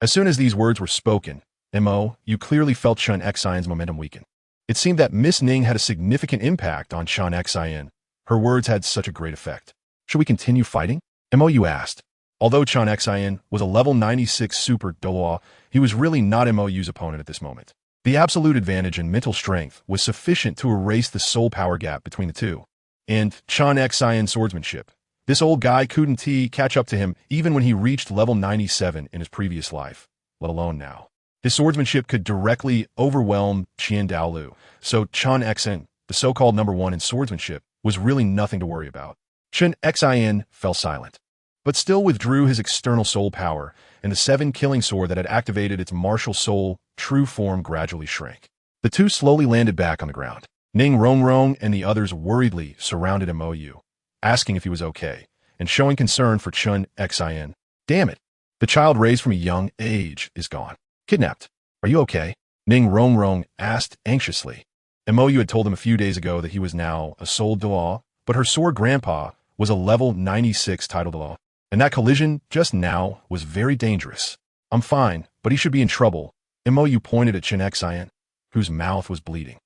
As soon as these words were spoken, Mou clearly felt Chen Xin's momentum weaken. It seemed that Miss Ning had a significant impact on Chen Xin. Her words had such a great effect. "Should we continue fighting?" Mou asked. Although Chen Xin was a level 96 super Dalu, he was really not Mou's opponent at this moment. The absolute advantage in mental strength was sufficient to erase the soul power gap between the two. And Chen Xin's swordsmanship. This old guy couldn't catch up to him even when he reached level 97 in his previous life, let alone now. His swordsmanship could directly overwhelm Dalu, so Chen Xin, the so-called #1 in swordsmanship, was really nothing to worry about. Chen Xin fell silent, but still withdrew his external soul power, and the 7 Killing Sword that had activated its martial soul true form gradually shrank. The two slowly landed back on the ground. Ning Rongrong and the others worriedly surrounded Mou, asking if he was okay, and showing concern for Chen Xin. "Damn it, the child raised from a young age is gone. Kidnapped. Are you okay?" Ning Rongrong asked anxiously. Mou had told him a few days ago that he was now a soul Dalu, but her sword grandpa was a level 96 title Dalu, and that collision just now was very dangerous. "I'm fine, but he should be in trouble." Mou pointed at Chen Xin, whose mouth was bleeding.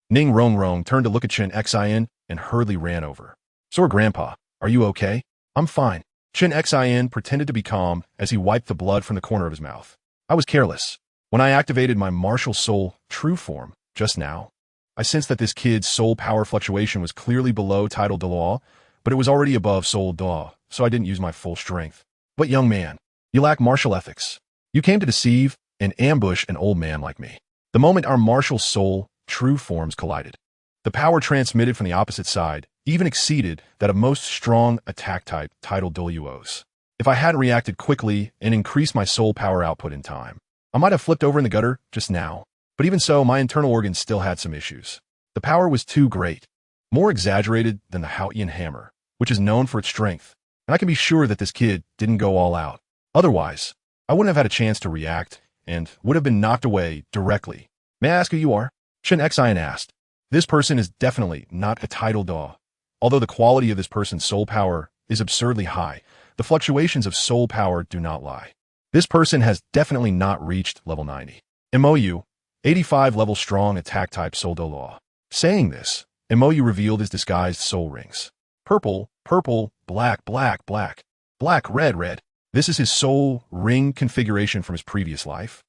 Ning Rongrong turned to look at Chen Xin and hurriedly ran over. "Sword Grandpa, are you okay?" "I'm fine." Chen Xin pretended to be calm as he wiped the blood from the corner of his mouth. "I was careless. When I activated my martial soul true form just now, I sensed that this kid's soul power fluctuation was clearly below title Dalu, but it was already above soul Dalu, so I didn't use my full strength. But young man, you lack martial ethics. You came to deceive and ambush an old man like me." The moment our martial soul true forms collided, the power transmitted from the opposite side even exceeded that of most strong attack type title Daluos. If I hadn't reacted quickly and increased my soul power output in time, I might have flipped over in the gutter just now. But even so, my internal organs still had some issues. The power was too great, more exaggerated than the Haotian Hammer, which is known for its strength, and I can be sure that this kid didn't go all out. Otherwise, I wouldn't have had a chance to react and would have been knocked away directly. "May I ask who you are?" Chen Xin asked. This person is definitely not a title Dalu. Although the quality of this person's soul power is absurdly high, the fluctuations of soul power do not lie. This person has definitely not reached level 90. Mou, 85 level strong attack type soul Dalu. Saying this, Mou revealed his disguised soul rings. Purple, purple, black, black, black, black, red, red. This is his soul ring configuration from his previous life.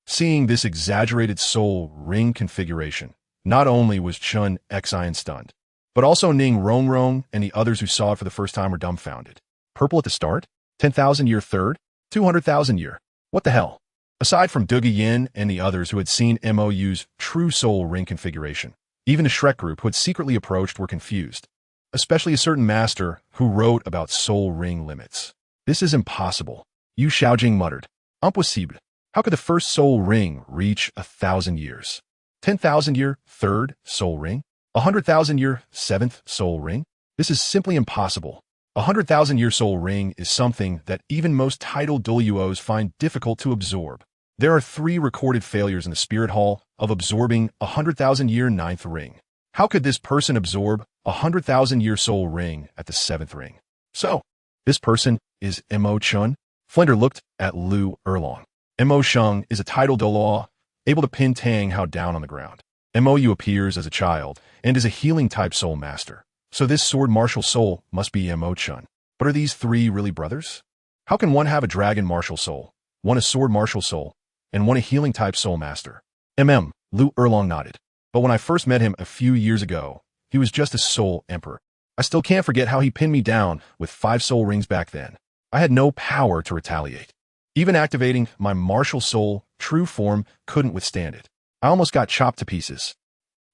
Seeing this exaggerated soul ring configuration, not only was Chen Xin stunned, but also Ning Rongrong and the others who saw it for the first time were dumbfounded. Purple at the start? 10,000 year third? 200,000 year? What the hell? Aside from Duga Yin and the others who had seen Mou's true soul ring configuration, even the Shrek group who had secretly approached were confused, especially a certain master who wrote about soul ring limits. "This is impossible," Yu Xiaojing muttered. "Impossible. How could the first soul ring reach 1,000 years? 10,000 year third soul ring? 100,000 year seventh soul ring? This is simply impossible. 100,000 year soul ring is something that even most title Daluos find difficult to absorb. There are 3 recorded failures in the Spirit Hall of absorbing 100,000 year 9th ring. How could this person absorb 100,000 year soul ring at the 7th ring? So, this person is Mo Chun? Flender looked at Lu Erlong. Mo Sheng is a title Dalu, able to pin Tang Hao down on the ground. Mou appears as a child and is a healing type soul master, So this sword martial soul must be Mo-chun. But are these three really brothers? How can one have a dragon martial soul, one a sword martial soul, and one a healing type soul master? Lu Erlong nodded. But when I first met him a few years ago, he was just a soul emperor. I still can't forget how he pinned me down with 5 soul rings back then. I had no power to retaliate. Even activating my martial soul true form couldn't withstand it. I almost got chopped to pieces.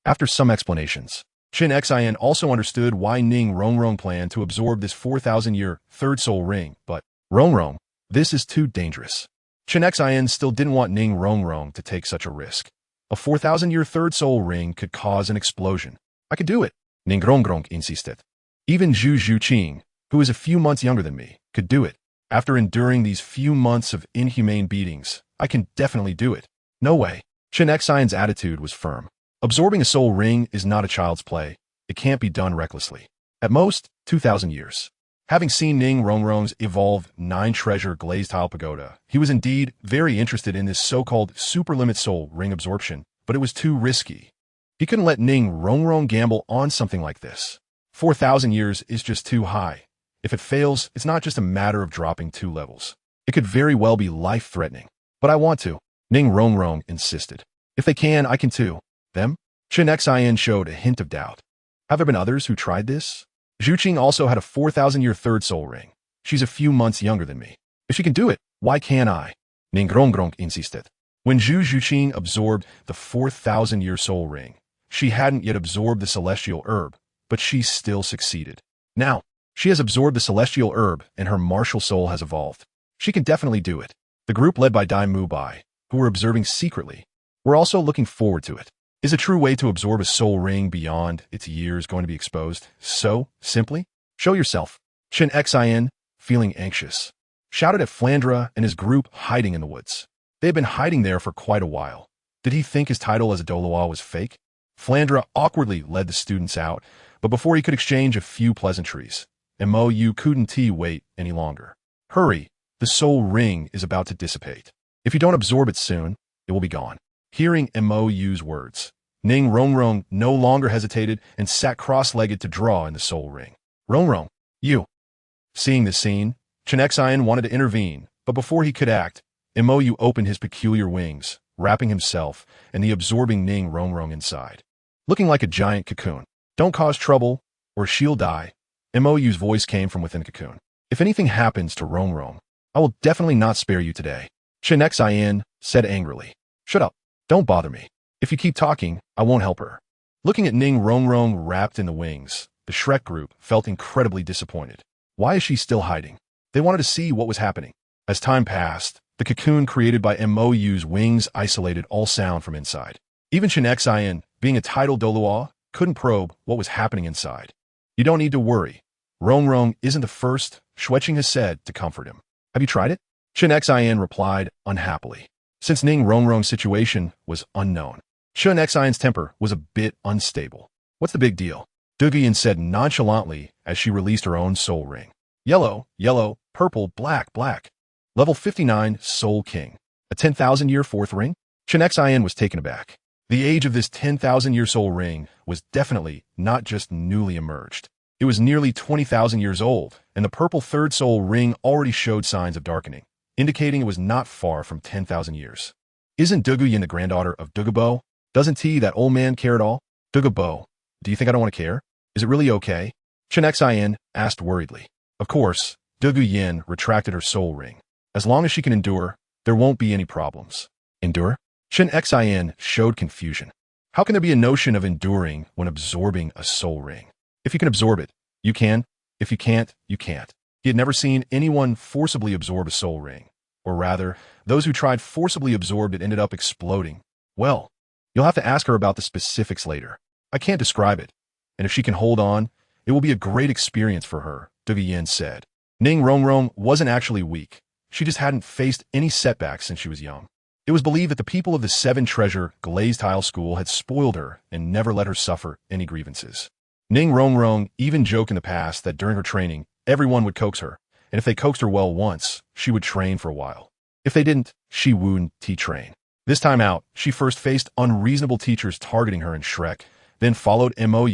After some explanations, Qin Xin also understood why Ning Rongrong planned to absorb this 4,000-year third soul ring, but Rongrong, this is too dangerous. Qin Xin still didn't want Ning Rongrong to take such a risk. A 4,000-year third soul ring could cause an explosion. I could do it, Ning Rongrong insisted. Even Zhu Zhuqing, who is a few months younger than me, could do it. After enduring these few months of inhumane beatings, I can definitely do it. No way. Qin Xion's attitude was firm. Absorbing a soul ring is not a child's play. It can't be done recklessly. At most, 2,000 years. Having seen Ning Rongrong's evolved 9-treasure glazed tile pagoda, he was indeed very interested in this so-called superlimit soul ring absorption, but it was too risky. He couldn't let Ning Rongrong gamble on something like this. 4,000 years is just too high. If it fails, it's not just a matter of dropping 2 levels. It could very well be life-threatening. But I want to, Ning Rongrong insisted. If they can, I can too. Them? Qin Xin showed a hint of doubt. Have there been others who tried this? Zhuqing also had a 4,000-year third soul ring. She's a few months younger than me. If she can do it, why can't I? Ning Rongrong insisted. When Zhu Zhuqing absorbed the 4,000-year soul ring, she hadn't yet absorbed the celestial herb, but she still succeeded. Now, she has absorbed the celestial herb and her martial soul has evolved. She can definitely do it. The group led by Dai Mubai, who were observing secretly, were also looking forward to it. Is a true way to absorb a soul ring beyond its years going to be exposed? So, simply, show yourself. Qin Xin, feeling anxious, shouted at Flandra and his group hiding in the woods. They had been hiding there for quite a while. Did he think his title as a Douluo was fake? Flandra awkwardly led the students out, but before he could exchange a few pleasantries, Mo couldn't wait any longer. Hurry, the soul ring is about to dissipate. If you don't absorb it soon, it will be gone. Hearing Mo's words, Ning Rongrong no longer hesitated and sat cross-legged to draw in the soul ring. Rongrong, you. Seeing the scene, Qin Xin wanted to intervene, but before he could act, Mo opened his peculiar wings, wrapping himself and the absorbing Ning Rongrong inside. Looking like a giant cocoon. Don't cause trouble, or she'll die. Mo's voice came from within the cocoon. If anything happens to Rongrong, I will definitely not spare you today. Qin Xin said angrily. Shut up. Don't bother me. If you keep talking, I won't help her. Looking at Ning Rongrong wrapped in the wings, the Shrek group felt incredibly disappointed. Why is she still hiding? They wanted to see what was happening. As time passed, the cocoon created by Mo's wings isolated all sound from inside. Even Qin Xin, being a titled Douluo, couldn't probe what was happening inside. You don't need to worry. Rongrong isn't the first, Shueqing has said to comfort him. Have you tried it? Qin Xin replied unhappily. Since Ning Rongrong's situation was unknown, Qin Xion's temper was a bit unstable. What's the big deal? Douluo said nonchalantly as she released her own soul ring. Yellow, yellow, purple, black, black. Level 59, Soul King. A 10,000-year fourth ring? Qin Xion was taken aback. The age of this 10,000-year soul ring was definitely not just newly emerged. It was nearly 20,000 years old, and the purple third soul ring already showed signs of darkening, indicating it was not far from 10,000 years. Isn't Douluo the granddaughter of Douluo? Doesn't that old man care at all? Douluo, do you think I don't want to care? Is it really okay? Qin Xin asked worriedly. Of course, Douluo retracted her soul ring. As long as she can endure, there won't be any problems. Endure? Qin Xin showed confusion. How can there be a notion of enduring when absorbing a soul ring? If you can absorb it, you can. If you can't, you can't. He had never seen anyone forcibly absorb a soul ring. Or rather, those who tried forcibly absorbed it ended up exploding. Well, you'll have to ask her about the specifics later. I can't describe it. And if she can hold on, it will be a great experience for her, Douluo said. Ning Rongrong wasn't actually weak. She just hadn't faced any setbacks since she was young. It was believed that the people of the 7-treasure glazed tile school had spoiled her and never let her suffer any grievances. Ning Rongrong even joked in the past that during her training, everyone would coax her, and if they coaxed her well once, she would train for a while. If they didn't, she wouldn't train. This time out, she first faced unreasonable teachers targeting her in Shrek, then followed Mo,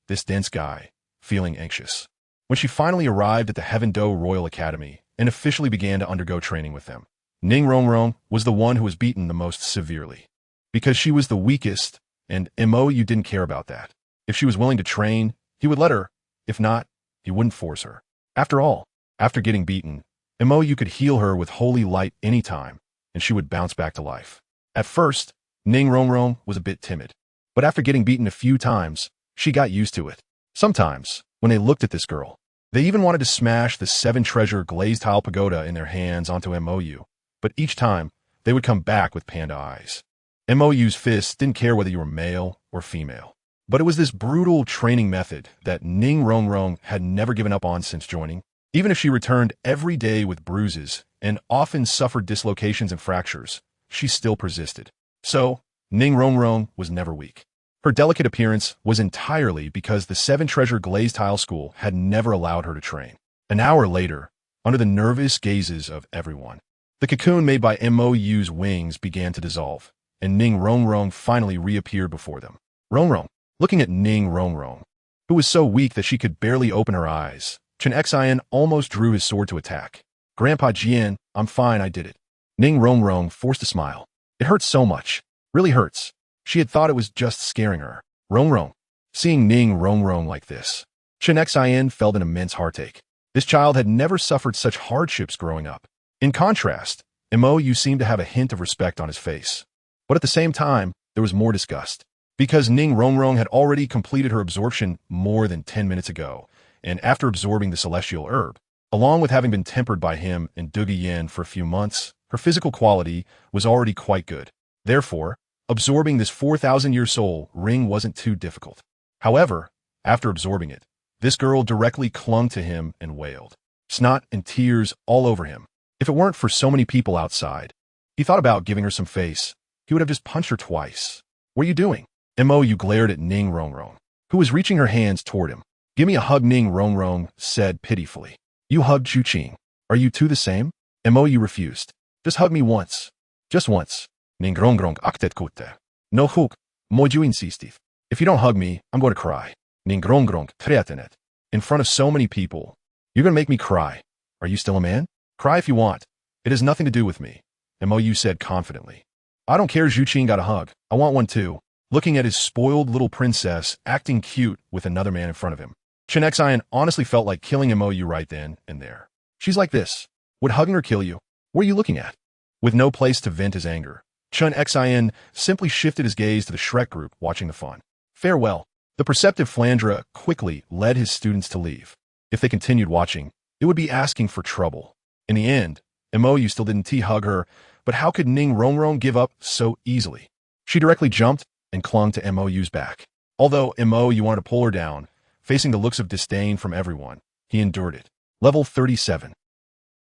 this dense guy, feeling anxious. When she finally arrived at the Heaven Do Royal Academy and officially began to undergo training with them, Ning Rongrong was the one who was beaten the most severely. Because she was the weakest, and Mo Yu didn't care about that. If she was willing to train, he would let her. If not, he wouldn't force her. After all, after getting beaten, Mo Yu could heal her with holy light any time, and she would bounce back to life. At first, Ning Rongrong was a bit timid, but after getting beaten a few times, she got used to it. Sometimes, when they looked at this girl, they even wanted to smash the 7-treasure glazed tile pagoda in their hands onto Mo Yu, but each time, they would come back with panda eyes. Mo Yu's fists didn't care whether you were male or female. But it was this brutal training method that Ning Rongrong had never given up on since joining. Even if she returned every day with bruises and often suffered dislocations and fractures, she still persisted. So, Ning Rongrong was never weak. Her delicate appearance was entirely because the 7-treasure glazed tile school had never allowed her to train. An hour later, under the nervous gazes of everyone, the cocoon made by Mo Yu's wings began to dissolve, and Ning Rongrong finally reappeared before them. Rongrong, looking at Ning Rongrong, who was so weak that she could barely open her eyes, Chen Xian almost drew his sword to attack. Grandpa Jian, I'm fine, I did it. Ning Rongrong forced a smile. It hurts so much. Really hurts. She had thought it was just scaring her. Rongrong. Seeing Ning Rongrong like this, Chen Xian felt an immense heartache. This child had never suffered such hardships growing up. In contrast, Mo Yu seemed to have a hint of respect on his face. But at the same time, there was more disgust. Because Ning Rongrong had already completed her absorption more than 10 minutes ago, and after absorbing the celestial herb, along with having been tempered by him and Duge Yin for a few months, her physical quality was already quite good. Therefore, absorbing this 4,000-year soul ring wasn't too difficult. However, after absorbing it, this girl directly clung to him and wailed. Snot and tears all over him. If it weren't for so many people outside, he thought about giving her some face. He would have just punched her twice. What are you doing? Mo Yu glared at Ning Rongrong, who was reaching her hands toward him. Give me a hug, Ning Rongrong said pitifully. You hugged Chuqing. Are you two the same? Mo Yu refused. Just hug me once. Just once. Ning Rongrong aktet kute. No huk. Moju insistiv. If you don't hug me, I'm going to cry. Ning Rongrong treatenet. In front of so many people. You're going to make me cry. Are you still a man? Cry if you want. It has nothing to do with me. Mo Yu said confidently. I don't care Chuqing got a hug. I want one too. Looking at his spoiled little princess acting cute with another man in front of him. Chen Xian honestly felt like killing Mo Yu right then and there. She's like this. Would hugging her kill you? What are you looking at? With no place to vent his anger, Chen Xian simply shifted his gaze to the Shrek group watching the fun. Farewell. The perceptive Flandra quickly led his students to leave. If they continued watching, it would be asking for trouble. In the end, Mo Yu still didn't T-hug her, but how could Ning Rongrong give up so easily? She directly jumped and clung to Mo Yu's back. Although Mo Yu wanted to pull her down, facing the looks of disdain from everyone, he endured it. Level 37.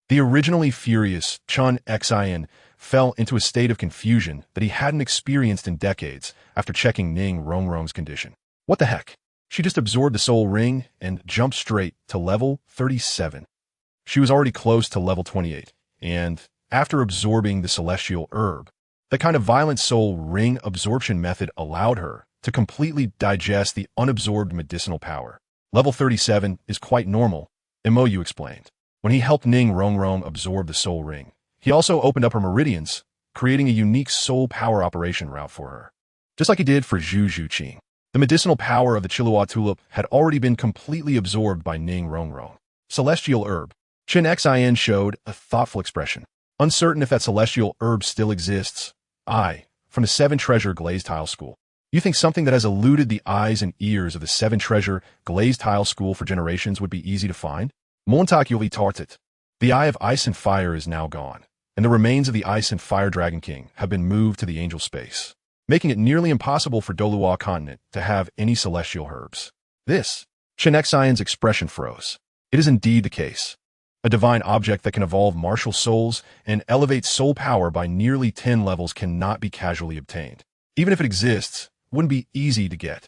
The originally furious Chen Xian fell into a state of confusion that he hadn't experienced in decades after checking Ning Rongrong's condition. What the heck? She just absorbed the soul ring and jumped straight to level 37. She was already close to level 28, and after absorbing the celestial herb, the kind of violent soul ring absorption method allowed her to completely digest the unabsorbed medicinal power. Level 37 is quite normal, Mo Yu explained. When he helped Ning Rongrong absorb the soul ring, he also opened up her meridians, creating a unique soul power operation route for her. Just like he did for Zhu Zhuqing. The medicinal power of the Chilua tulip had already been completely absorbed by Ning Rongrong. Celestial herb. Chen Xian showed a thoughtful expression. Uncertain if that celestial herb still exists. From the 7-treasure glazed tile school. You think something that has eluded the eyes and ears of the 7-treasure glazed tile school for generations would be easy to find? Montag Yuli Tartit. The Eye of Ice and Fire is now gone, and the remains of the Ice and Fire Dragon King have been moved to the angel space, making it nearly impossible for Douluo Continent to have any celestial herbs. This, Chen Xian's expression froze. It is indeed the case. A divine object that can evolve martial souls and elevate soul power by nearly 10 levels cannot be casually obtained. Even if it exists, it wouldn't be easy to get.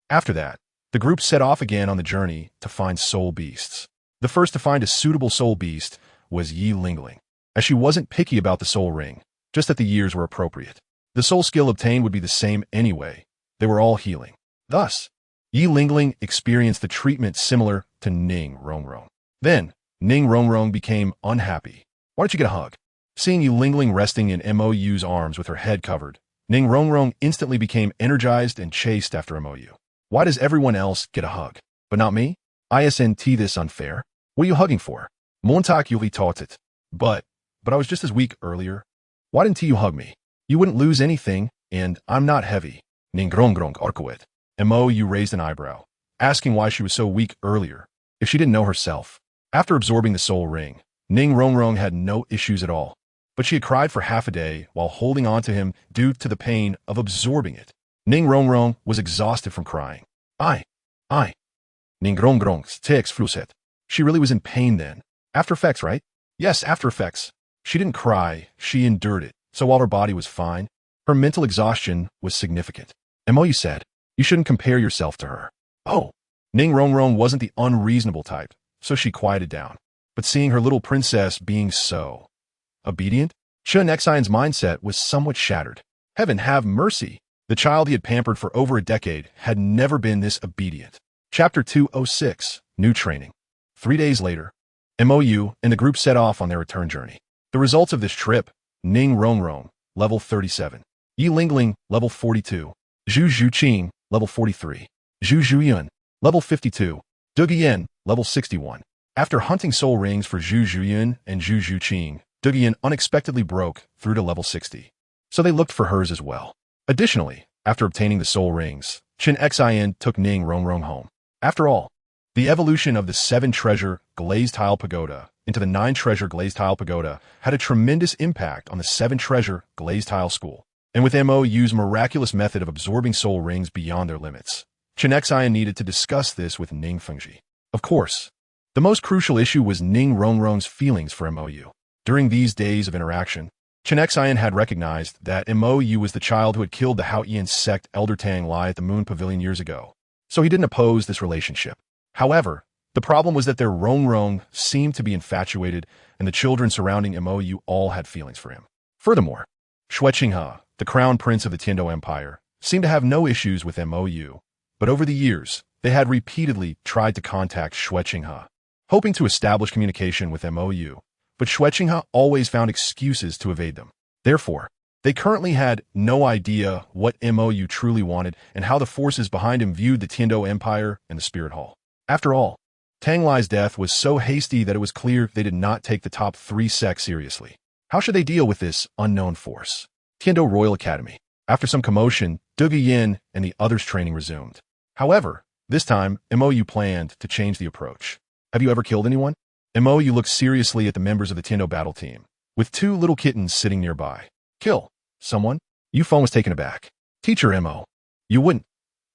After that, the group set off again on the journey to find soul beasts. The first to find a suitable soul beast was Yi Lingling, as she wasn't picky about the soul ring, just that the years were appropriate. The soul skill obtained would be the same anyway. They were all healing. Thus, Yi Lingling experienced the treatment similar to Ning Rongrong. Then, Ning Rongrong became unhappy. Why don't you get a hug? Seeing Yi Lingling resting in MOU's arms with her head covered, Ning Rongrong instantly became energized and chased after MOU. Why does everyone else get a hug, but not me? Isn't this unfair? What are you hugging for? Montak Yuli taught it. But I was just as weak earlier. Why didn't you hug me? You wouldn't lose anything, and I'm not heavy. Ning Rongrong Arkowit. MOU raised an eyebrow, asking why she was so weak earlier, if she didn't know herself. After absorbing the soul ring, Ning Rongrong had no issues at all, but she had cried for half a day while holding on to him due to the pain of absorbing it. Ning Rongrong was exhausted from crying. I. Ning Rongrong's text fluset. She really was in pain then. After effects, right? Yes, after effects. She didn't cry, she endured it, so while her body was fine, her mental exhaustion was significant. MOU said, you shouldn't compare yourself to her. Oh. Ning Rongrong wasn't the unreasonable type, so she quieted down. But seeing her little princess being so obedient, Chen Xian's mindset was somewhat shattered. Heaven have mercy. The child he had pampered for over a decade had never been this obedient. Chapter 206, New Training. 3 days later, MOU and the group set off on their return journey. The results of this trip: Ning Rongrong, level 37. Yi Lingling, level 42. Zhu Zhuqing, level 43. Zhu Zhuyun, level 52. Du Guiyan, level 61. After hunting soul rings for Zhu Zhuyun and Zhu Zhuqing, Du Guiyan unexpectedly broke through to level 60. So they looked for hers as well. Additionally, after obtaining the soul rings, Chen Xian took Ning Rongrong home. After all, the evolution of the 7-treasure glazed tile pagoda into the 9-treasure glazed tile pagoda had a tremendous impact on the 7-treasure glazed tile school. And with MOU's miraculous method of absorbing soul rings beyond their limits, Chen Xian needed to discuss this with Ning Fengji. Of course, the most crucial issue was Ning Rongrong's feelings for MOU. During these days of interaction, Chen Xian had recognized that MOU was the child who had killed the Haotian sect Elder Tang Lai at the Moon Pavilion years ago, so he didn't oppose this relationship. However, the problem was that their Rongrong seemed to be infatuated, and the children surrounding MOU all had feelings for him. Furthermore, Xue Qinghe, the crown prince of the Tiando Empire, seemed to have no issues with MOU, but over the years, they had repeatedly tried to contact Xue Qinghe, hoping to establish communication with MOU, but Xue Qinghe always found excuses to evade them. Therefore, they currently had no idea what MOU truly wanted and how the forces behind him viewed the Tiando Empire and the Spirit Hall. After all, Tang Lai's death was so hasty that it was clear they did not take the top 3 sects seriously. How should they deal with this unknown force? Tiando Royal Academy. After some commotion, Du Guiyan and the others' training resumed. However, this time, MOU planned to change the approach. Have you ever killed anyone? MOU looked seriously at the members of the Tiando battle team, with 2 little kittens sitting nearby. Kill someone? Yufeng was taken aback. Teacher MO, you wouldn't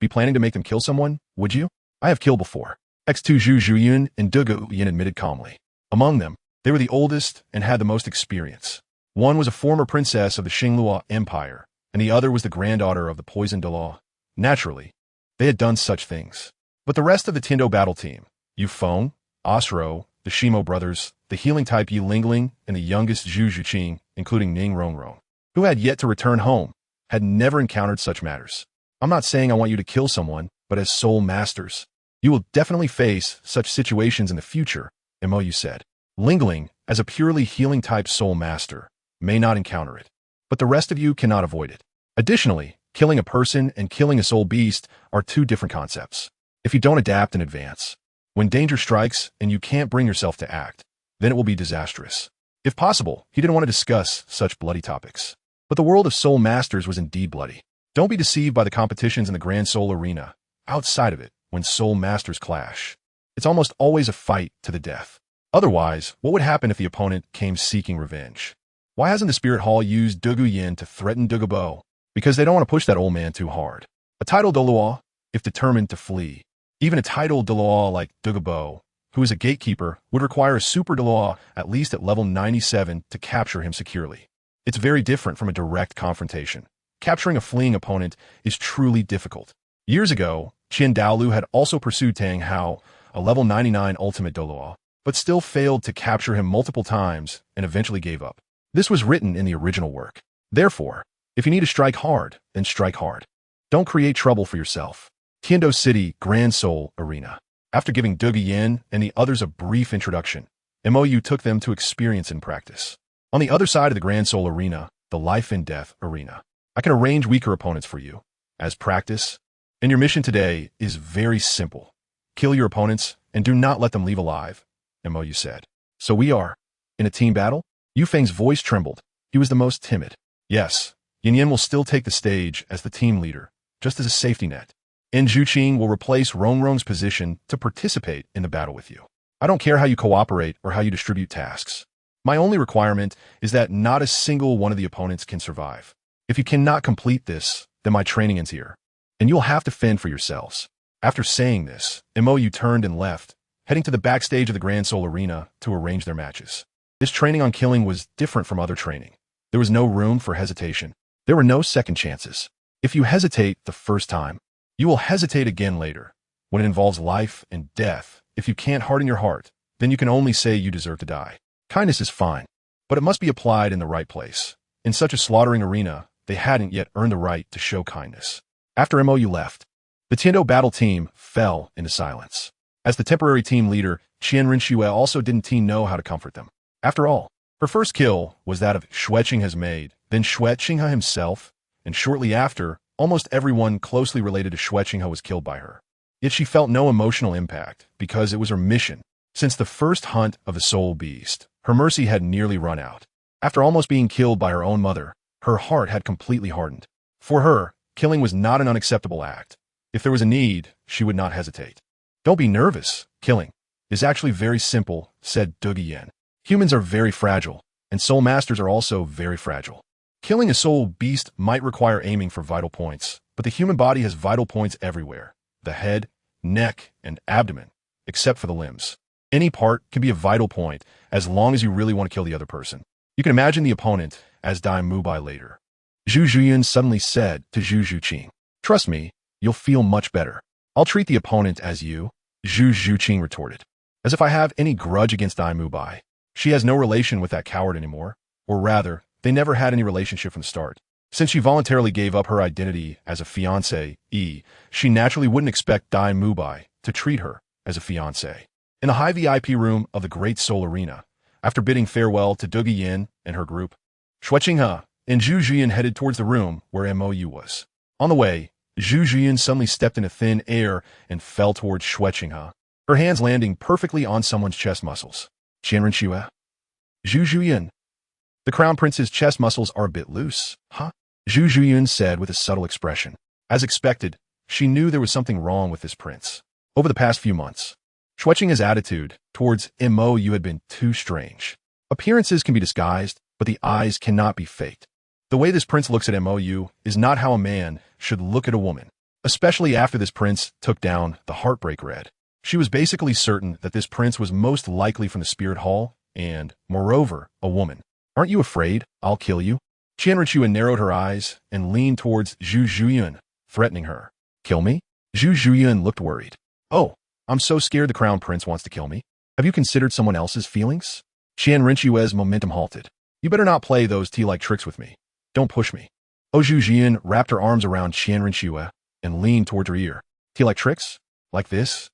be planning to make them kill someone, would you? I have killed before. X2 Zhu Zhuyun and Du Guiyan admitted calmly. Among them, they were the oldest and had the most experience. One was a former princess of the Xinglua Empire, and the other was the granddaughter of the poisoned Dalu. Naturally, they had done such things. But the rest of the Tiando battle team, Yufeng, Osro, the Shimo brothers, the healing type Yi Lingling, and the youngest Zhu Zhuqing, including Ning Rongrong, who had yet to return home, had never encountered such matters. I'm not saying I want you to kill someone, but as soul masters, you will definitely face such situations in the future, MOU said. Lingling, as a purely healing type soul master, may not encounter it, but the rest of you cannot avoid it. Additionally, killing a person and killing a soul beast are 2 different concepts. If you don't adapt in advance, when danger strikes and you can't bring yourself to act, then it will be disastrous. If possible, he didn't want to discuss such bloody topics. But the world of soul masters was indeed bloody. Don't be deceived by the competitions in the Grand Soul Arena. Outside of it, when soul masters clash, it's almost always a fight to the death. Otherwise, what would happen if the opponent came seeking revenge? Why hasn't the Spirit Hall used Du Guiyan to threaten Du Guibo? Because they don't want to push that old man too hard. A titled Douluo, if determined to flee. Even a titled Douluo like Du Guibo, who is a gatekeeper, would require a super Douluo at least at level 97 to capture him securely. It's very different from a direct confrontation. Capturing a fleeing opponent is truly difficult. Years ago, Qin Dalu had also pursued Tang Hao, a level 99 ultimate Douluo, but still failed to capture him multiple times and eventually gave up. This was written in the original work. Therefore, if you need to strike hard, then strike hard. Don't create trouble for yourself. Tiando City Grand Seoul Arena. After giving Dougie Yin and the others a brief introduction, MOU took them to experience and practice. On the other side of the Grand Seoul Arena, the Life and Death Arena. I can arrange weaker opponents for you, as practice, and your mission today is very simple. Kill your opponents and do not let them leave alive, MOU said. So we are in a team battle? Yu Feng's voice trembled. He was the most timid. Yes, Yin Yin will still take the stage as the team leader, just as a safety net. And Zhu Qing will replace Rong Rong's position to participate in the battle with you. I don't care how you cooperate or how you distribute tasks. My only requirement is that not a single one of the opponents can survive. If you cannot complete this, then my training ends here, and you'll have to fend for yourselves. After saying this, MOU turned and left, heading to the backstage of the Grand Seoul Arena to arrange their matches. This training on killing was different from other training. There was no room for hesitation. There were no second chances. If you hesitate the first time, you will hesitate again later. When it involves life and death, if you can't harden your heart, then you can only say you deserve to die. Kindness is fine, but it must be applied in the right place. In such a slaughtering arena, they hadn't yet earned the right to show kindness. After MOU left, the Tiando battle team fell into silence. As the temporary team leader, Qian Rinxue also didn't know how to comfort them. After all, her first kill was that of Xue Qinghe's maid, then Xue Qinghe himself, and shortly after, almost everyone closely related to Xue Qinghe was killed by her. Yet she felt no emotional impact, because it was her mission. Since the first hunt of the soul beast, her mercy had nearly run out. After almost being killed by her own mother, her heart had completely hardened. For her, killing was not an unacceptable act. If there was a need, she would not hesitate. Don't be nervous. Killing is actually very simple, said Dougie Yin. Humans are very fragile, and soul masters are also very fragile. Killing a soul beast might require aiming for vital points, but the human body has vital points everywhere. The head, neck, and abdomen, except for the limbs. Any part can be a vital point, as long as you really want to kill the other person. You can imagine the opponent as Dai Mubai later. Zhu Zhuyan suddenly said to Zhu Zhuqing, "Trust me, you'll feel much better. I'll treat the opponent as you," Zhu Zhuqing retorted. As if I have any grudge against Dai Mubai. She has no relation with that coward anymore, or rather, they never had any relationship from the start. Since she voluntarily gave up her identity as a fiancé, she naturally wouldn't expect Dai Mubai to treat her as a fiancé. In the high VIP room of the Great Seoul Arena, after bidding farewell to Dougie Yin and her group, Xue Qinghe and Zhu Zhuyan headed towards the room where MOU was. On the way, Zhu Zhuyan suddenly stepped into thin air and fell towards Xue Qinghe, her hands landing perfectly on someone's chest muscles. Qian Rinxue? Zhu Zhuyan. The Crown Prince's chest muscles are a bit loose, huh? Zhu Zhuyan said with a subtle expression. As expected, she knew there was something wrong with this prince. Over the past few months, Xue Qinghe's attitude towards MOU had been too strange. Appearances can be disguised, but the eyes cannot be faked. The way this prince looks at MOU is not how a man should look at a woman, especially after this prince took down the Heartbreak Red. She was basically certain that this prince was most likely from the Spirit Hall and, moreover, a woman. Aren't you afraid I'll kill you? Qian Rinxue narrowed her eyes and leaned towards Zhu Zhuyan, threatening her. Kill me? Zhu Zhuyan looked worried. Oh, I'm so scared the Crown Prince wants to kill me. Have you considered someone else's feelings? Qian Rinxue's momentum halted. You better not play those tea-like tricks with me. Don't push me. Zhu Zhuyan wrapped her arms around Qian Rinxue and leaned towards her ear. Tea-like tricks? Like this?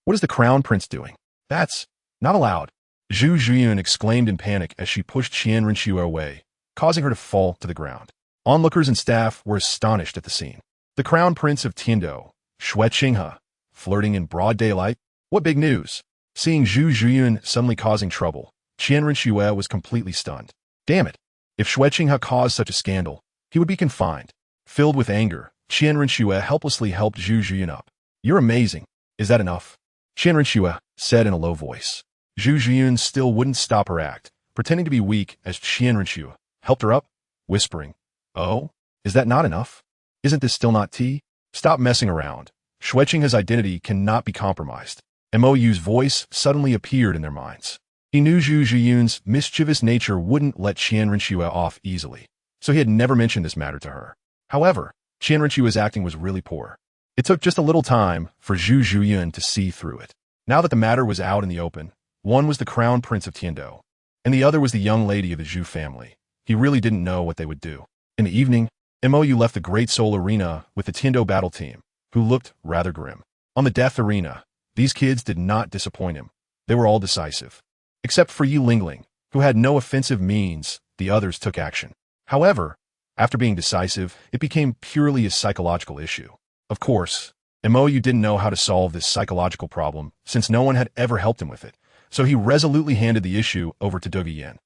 What is the Crown Prince doing? That's not allowed. Zhu Zhuyan exclaimed in panic as she pushed Qian Rinxue away, causing her to fall to the ground. Onlookers and staff were astonished at the scene. The Crown Prince of Tiando, Xue Qinghe, flirting in broad daylight? What big news? Seeing Zhu Zhuyan suddenly causing trouble, Qian Rinxue was completely stunned. Damn it! If Xue Qinghe caused such a scandal, he would be confined. Filled with anger, Qian Rinxue helplessly helped Zhu Zhuyan up. You're amazing. Is that enough? Qian Rinxue said in a low voice. Zhu Zhuyan still wouldn't stop her act, pretending to be weak as Qian Rinxue helped her up, whispering, "Oh, is that not enough? Isn't this still not tea? Stop messing around. Xue Qinghe's identity cannot be compromised." MOU's voice suddenly appeared in their minds. He knew Zhu Zhuyan's mischievous nature wouldn't let Qian Rinxue off easily, so he had never mentioned this matter to her. However, Qian Rinxue's acting was really poor. It took just a little time for Zhu Zhuyan to see through it. Now that the matter was out in the open, one was the Crown Prince of Tiando, and the other was the young lady of the Zhu family. He really didn't know what they would do. In the evening, MOU left the Great Seoul Arena with the Tiando battle team, who looked rather grim. On the death arena, these kids did not disappoint him. They were all decisive. Except for Yi Lingling, who had no offensive means, the others took action. However, after being decisive, it became purely a psychological issue. Of course, Mou didn't know how to solve this psychological problem since no one had ever helped him with it, so he resolutely handed the issue over to Douluo,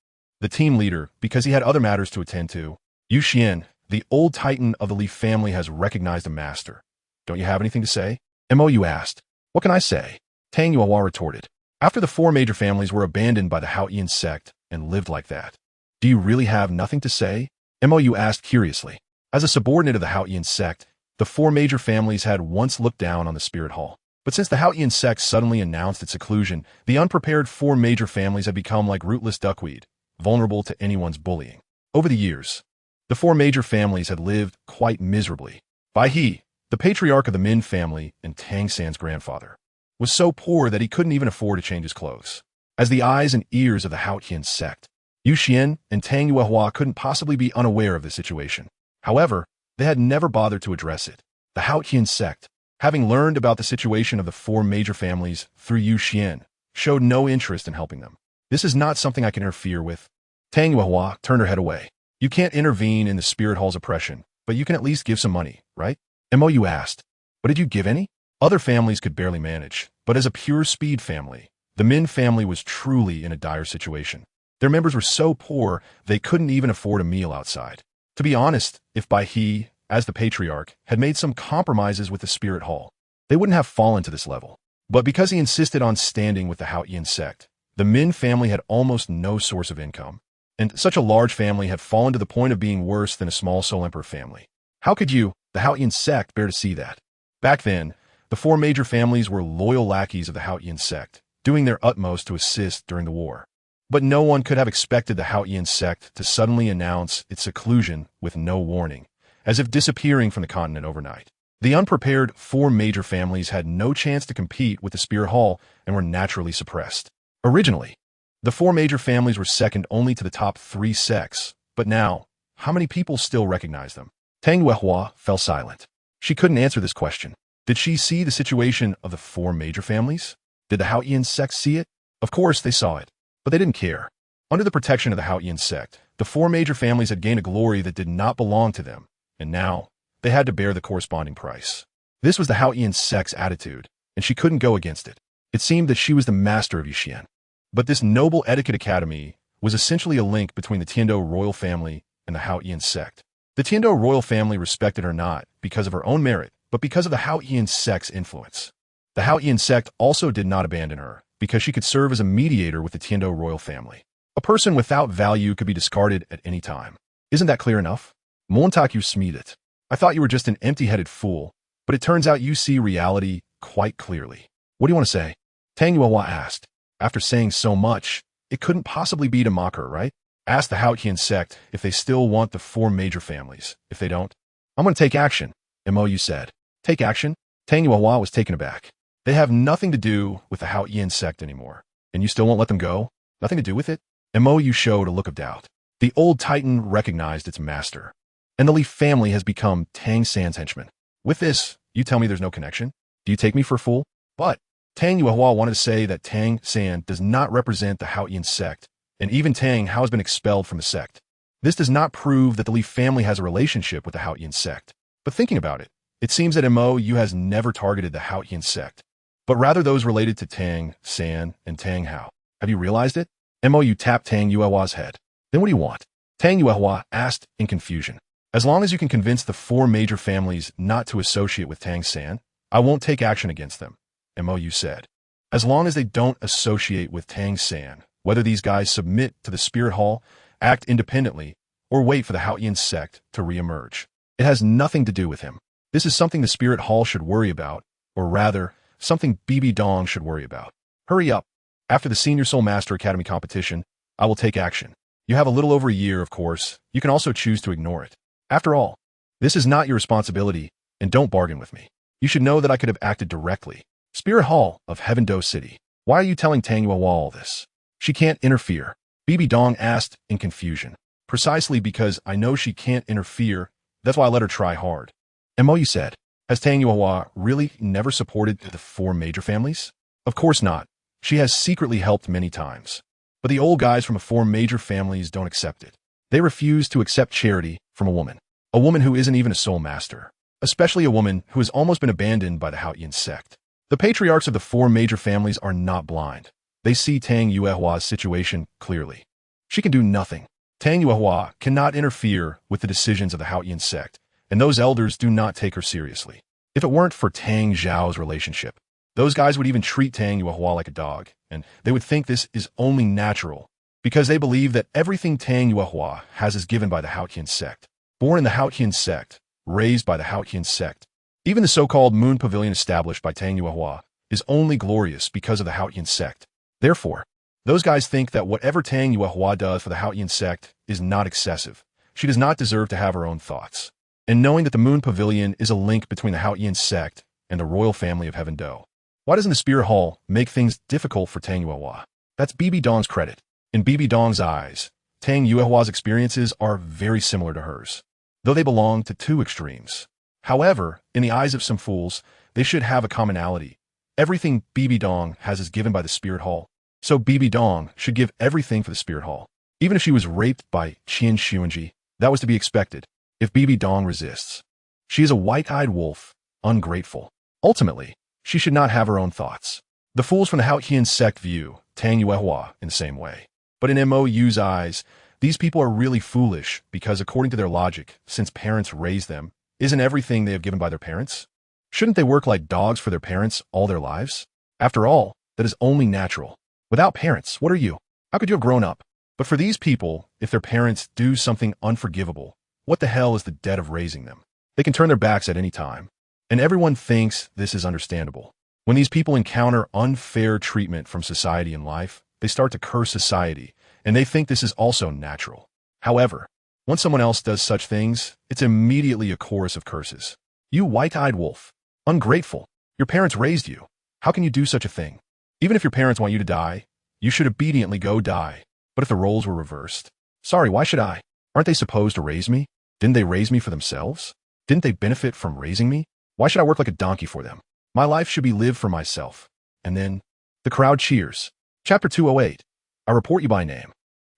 the team leader, because he had other matters to attend to. Yu Xian, the old titan of the Li family, has recognized a master. Don't you have anything to say? Mou asked. What can I say? Tang Yuehua retorted. After the four major families were abandoned by the Haoyan sect and lived like that, do you really have nothing to say? Mou asked curiously. As a subordinate of the Haoyan sect, the four major families had once looked down on the spirit hall. But since the Haoyan sect suddenly announced its seclusion, the unprepared four major families had become like rootless duckweed, vulnerable to anyone's bullying. Over the years, the four major families had lived quite miserably. Bai He, the patriarch of the Min family and Tang San's grandfather, was so poor that he couldn't even afford to change his clothes. As the eyes and ears of the Haoyan sect, Yu Xian and Tang Yuehua couldn't possibly be unaware of the situation. However, they had never bothered to address it. The Haoyan sect, having learned about the situation of the four major families through Yu Xian, showed no interest in helping them. This is not something I can interfere with. Tang Yuehua turned her head away. You can't intervene in the spirit hall's oppression, but you can at least give some money, right? Mou asked. But did you give any? Other families could barely manage, but as a pure speed family, the Min family was truly in a dire situation. Their members were so poor, they couldn't even afford a meal outside. To be honest, if Bai He, as the patriarch, had made some compromises with the spirit hall, they wouldn't have fallen to this level. But because he insisted on standing with the Haoyan sect, the Min family had almost no source of income, and such a large family had fallen to the point of being worse than a small Soul Emperor family. How could you, the Haoyan sect, bear to see that? Back then, the four major families were loyal lackeys of the Haoyan sect, doing their utmost to assist during the war. But no one could have expected the Haoyan sect to suddenly announce its seclusion with no warning, as if disappearing from the continent overnight. The unprepared four major families had no chance to compete with the Spirit Hall and were naturally suppressed. Originally, the four major families were second only to the top three sects, but now, how many people still recognize them? Tang Yuehua fell silent. She couldn't answer this question. Did she see the situation of the four major families? Did the Haoyan sect see it? Of course they saw it, but they didn't care. Under the protection of the Haoyan sect, the four major families had gained a glory that did not belong to them, and now they had to bear the corresponding price. This was the Haoyan sect's attitude, and she couldn't go against it. It seemed that she was the master of Yuxian. But this noble etiquette academy was essentially a link between the Tiando royal family and the Haoyan sect. The Tiando royal family respected her not because of her own merit, but because of the Haoyan sect's influence. The Haoyan sect also did not abandon her because she could serve as a mediator with the Tiando royal family. A person without value could be discarded at any time. Isn't that clear enough? Montagu smeeded. I thought you were just an empty-headed fool, but it turns out you see reality quite clearly. What do you want to say? Tang Yuehua asked. After saying so much, it couldn't possibly be to mock her, right? Ask the Haoyan sect if they still want the four major families. If they don't, I'm going to take action, Mou said. Take action? Tang Yuehua was taken aback. They have nothing to do with the Haoyan sect anymore, and you still won't let them go? Nothing to do with it? Mou showed a look of doubt. The old titan recognized its master, and the Li family has become Tang San's henchman. With this, you tell me there's no connection? Do you take me for a fool? But Tang Yuehua wanted to say that Tang San does not represent the Haoyan sect, and even Tang Hao has been expelled from the sect. This does not prove that the Li family has a relationship with the Haoyan sect. But thinking about it, it seems that Mou has never targeted the Haoyan sect, but rather those related to Tang San and Tang Hao. Have you realized it? Mou tapped Tang Yuehua's head. Then what do you want? Tang Yuehua asked in confusion. As long as you can convince the four major families not to associate with Tang San, I won't take action against them, Mou said. As long as they don't associate with Tang San, whether these guys submit to the Spirit Hall, act independently, or wait for the Haoyan sect to reemerge, it has nothing to do with him. This is something the Spirit Hall should worry about, or rather, something BB Dong should worry about. Hurry up. After the Senior Soul Master Academy competition, I will take action. You have a little over a year, of course. You can also choose to ignore it. After all, this is not your responsibility, and don't bargain with me. You should know that I could have acted directly. Spirit Hall of Heaven Do City. Why are you telling Tang Yuehua all this? She can't interfere, BB Dong asked in confusion. Precisely because I know she can't interfere, that's why I let her try hard. Mou said. Has Tang Yuehua really never supported the four major families? Of course not. She has secretly helped many times. But the old guys from the four major families don't accept it. They refuse to accept charity from a woman who isn't even a soul master, especially a woman who has almost been abandoned by the Haotian sect. The patriarchs of the four major families are not blind. They see Tang Yuehua's situation clearly. She can do nothing. Tang Yuehua cannot interfere with the decisions of the Haotian sect, and those elders do not take her seriously. If it weren't for Tang Zhao's relationship, those guys would even treat Tang Yuehua like a dog, and they would think this is only natural, because they believe that everything Tang Yuehua has is given by the Haotian sect. Born in the Haotian sect, raised by the Haotian sect, even the so-called moon pavilion established by Tang Yuehua is only glorious because of the Haotian sect. Therefore, those guys think that whatever Tang Yuehua does for the Haotian sect is not excessive. She does not deserve to have her own thoughts. And knowing that the moon pavilion is a link between the Haotian sect and the royal family of Heaven Do, why doesn't the spirit hall make things difficult for Tang Yuehua? That's Bibi Dong's credit. In Bibi Dong's eyes, Tang Yuehua's experiences are very similar to hers, though they belong to two extremes. However, in the eyes of some fools, they should have a commonality. Everything Bibi Dong has is given by the spirit hall, so Bibi Dong should give everything for the spirit hall. Even if she was raped by Qian Xuanji, that was to be expected, if Bibi Dong resists. She is a white-eyed wolf, ungrateful. Ultimately, she should not have her own thoughts. The fools from the Haotian sect view Tang Yuehua in the same way. But in MOU's eyes, these people are really foolish because according to their logic, since parents raised them, isn't everything they have given by their parents? Shouldn't they work like dogs for their parents all their lives? After all, that is only natural. Without parents, what are you? How could you have grown up? But for these people, if their parents do something unforgivable, what the hell is the debt of raising them? They can turn their backs at any time. And everyone thinks this is understandable. When these people encounter unfair treatment from society in life, they start to curse society, and they think this is also natural. However, once someone else does such things, it's immediately a chorus of curses. You white-eyed wolf. Ungrateful. Your parents raised you. How can you do such a thing? Even if your parents want you to die, you should obediently go die. But if the roles were reversed? Sorry, why should I? Aren't they supposed to raise me? Didn't they raise me for themselves? Didn't they benefit from raising me? Why should I work like a donkey for them? My life should be lived for myself. And then, the crowd cheers. Chapter 208. I report you by name.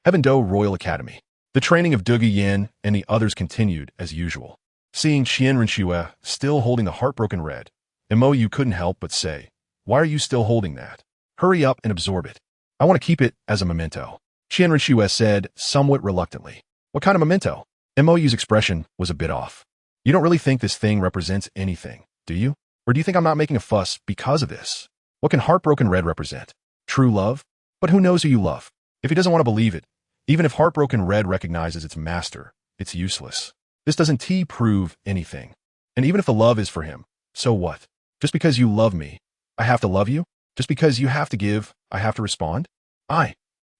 Heaven Do Royal Academy. The training of Duge Yin and the others continued as usual. Seeing Qian Renshue still holding the heartbroken red, MOU couldn't help but say, "Why are you still holding that? Hurry up and absorb it. I want to keep it as a memento." Qian Renshue said somewhat reluctantly. What kind of memento? MOU's expression was a bit off. You don't really think this thing represents anything, do you? Or do you think I'm not making a fuss because of this? What can heartbroken red represent? True love? But who knows who you love? If he doesn't want to believe it, even if heartbroken red recognizes its master, it's useless. This doesn't prove anything. And even if the love is for him, so what? Just because you love me, I have to love you? Just because you have to give, I have to respond? Qian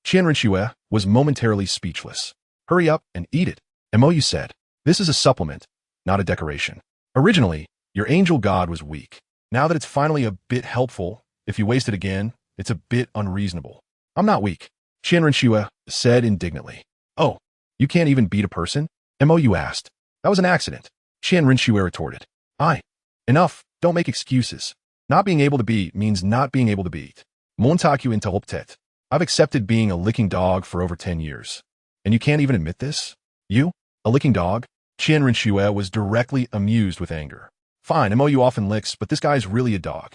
Renshue was momentarily speechless. Hurry up and eat it. MOU said, this is a supplement, not a decoration. Originally, your angel god was weak. Now that it's finally a bit helpful, if you waste it again, it's a bit unreasonable. I'm not weak, Qian Renshue said indignantly. Oh, you can't even beat a person? MOU asked. That was an accident, Qian Renshue retorted. Enough, don't make excuses. Not being able to beat means not being able to beat. Montaku interrupted. I've accepted being a licking dog for over 10 years. And you can't even admit this? You? A licking dog? Qian Renshue was directly amused with anger. Fine, MOU often licks, but this guy's really a dog.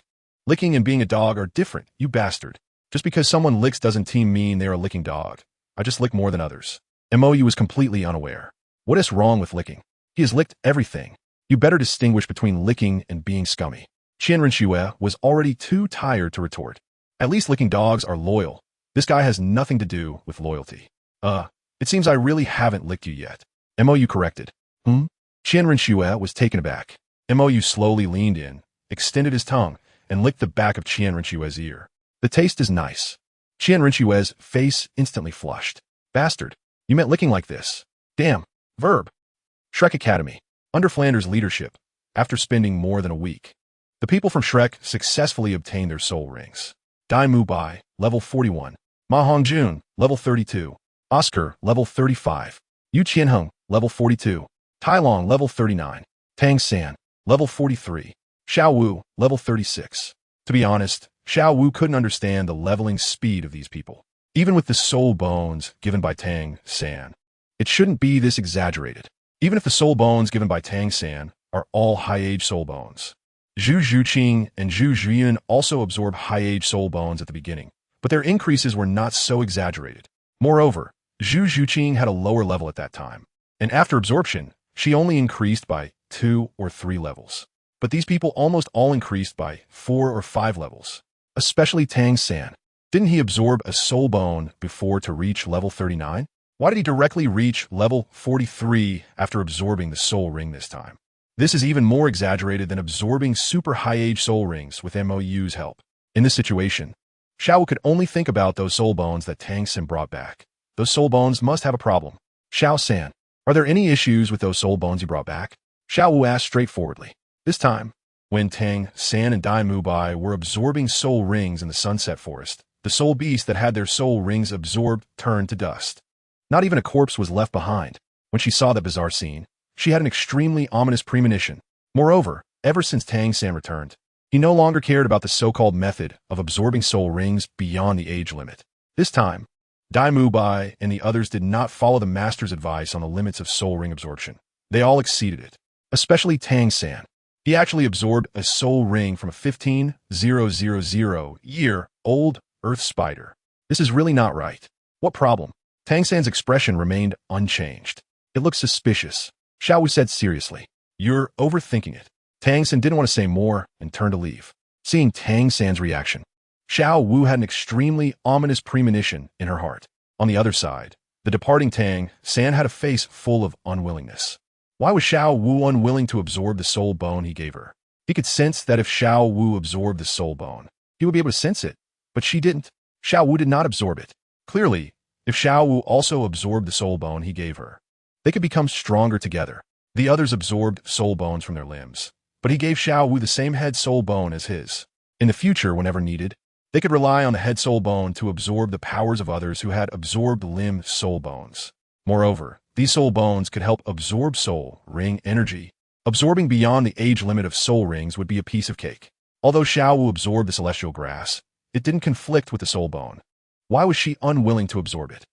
Licking and being a dog are different, you bastard. Just because someone licks doesn't mean they're a licking dog. I just lick more than others. MOU was completely unaware. What is wrong with licking? He has licked everything. You better distinguish between licking and being scummy. Qian Renshue was already too tired to retort. At least licking dogs are loyal. This guy has nothing to do with loyalty. It seems I really haven't licked you yet. MOU corrected. Qian Renshue was taken aback. MOU slowly leaned in, extended his tongue, and licked the back of Qian Renshue's ear. The taste is nice. Qian Renshue's face instantly flushed. Bastard, you meant licking like this. Damn. Verb. Shrek Academy. Under Flanders' leadership, after spending more than a week, the people from Shrek successfully obtained their soul rings. Dai Mu Bai, level 41. Ma Hongjun, level 32. Oscar, level 35. Yu Qianheng, level 42. Tai Long, level 39. Tang San, Level 43. Xiao Wu, level 36. To be honest, Xiao Wu couldn't understand the leveling speed of these people. Even with the soul bones given by Tang San, it shouldn't be this exaggerated. Even if the soul bones given by Tang San are all high-age soul bones. Zhu Zhuqing and Zhu Zhiyun also absorb high-age soul bones at the beginning, but their increases were not so exaggerated. Moreover, Zhu Zhuqing had a lower level at that time, and after absorption, she only increased by 2 or 3 levels. But these people almost all increased by 4 or 5 levels. Especially Tang San. Didn't he absorb a soul bone before to reach level 39? Why did he directly reach level 43 after absorbing the soul ring this time? This is even more exaggerated than absorbing super high-age soul rings with MOU's help. In this situation, Xiao Wu could only think about those soul bones that Tang San brought back. Those soul bones must have a problem. Xiao San, are there any issues with those soul bones you brought back? Xiao Wu asked straightforwardly. This time, when Tang San and Dai Mubai were absorbing soul rings in the Sunset Forest, the soul beast that had their soul rings absorbed turned to dust. Not even a corpse was left behind. When she saw that bizarre scene, she had an extremely ominous premonition. Moreover, ever since Tang San returned, he no longer cared about the so-called method of absorbing soul rings beyond the age limit. This time, Dai Mubai and the others did not follow the master's advice on the limits of soul ring absorption. They all exceeded it, especially Tang San. He actually absorbed a soul ring from a 15,000-year-old earth spider. This is really not right. What problem? Tang San's expression remained unchanged. It looked suspicious. Xiao Wu said seriously, "You're overthinking it." Tang San didn't want to say more and turned to leave. Seeing Tang San's reaction, Xiao Wu had an extremely ominous premonition in her heart. On the other side, the departing Tang San had a face full of unwillingness. Why was Xiao Wu unwilling to absorb the soul bone he gave her? He could sense that if Xiao Wu absorbed the soul bone, he would be able to sense it, but she didn't. Xiao Wu did not absorb it. Clearly, if Xiao Wu also absorbed the soul bone he gave her, they could become stronger together. The others absorbed soul bones from their limbs, but he gave Xiao Wu the same head soul bone as his. In the future, whenever needed, they could rely on the head soul bone to absorb the powers of others who had absorbed limb soul bones. Moreover, these soul bones could help absorb soul ring energy. Absorbing beyond the age limit of soul rings would be a piece of cake. Although Xiao Wu absorbed the celestial grass, it didn't conflict with the soul bone. Why was she unwilling to absorb it?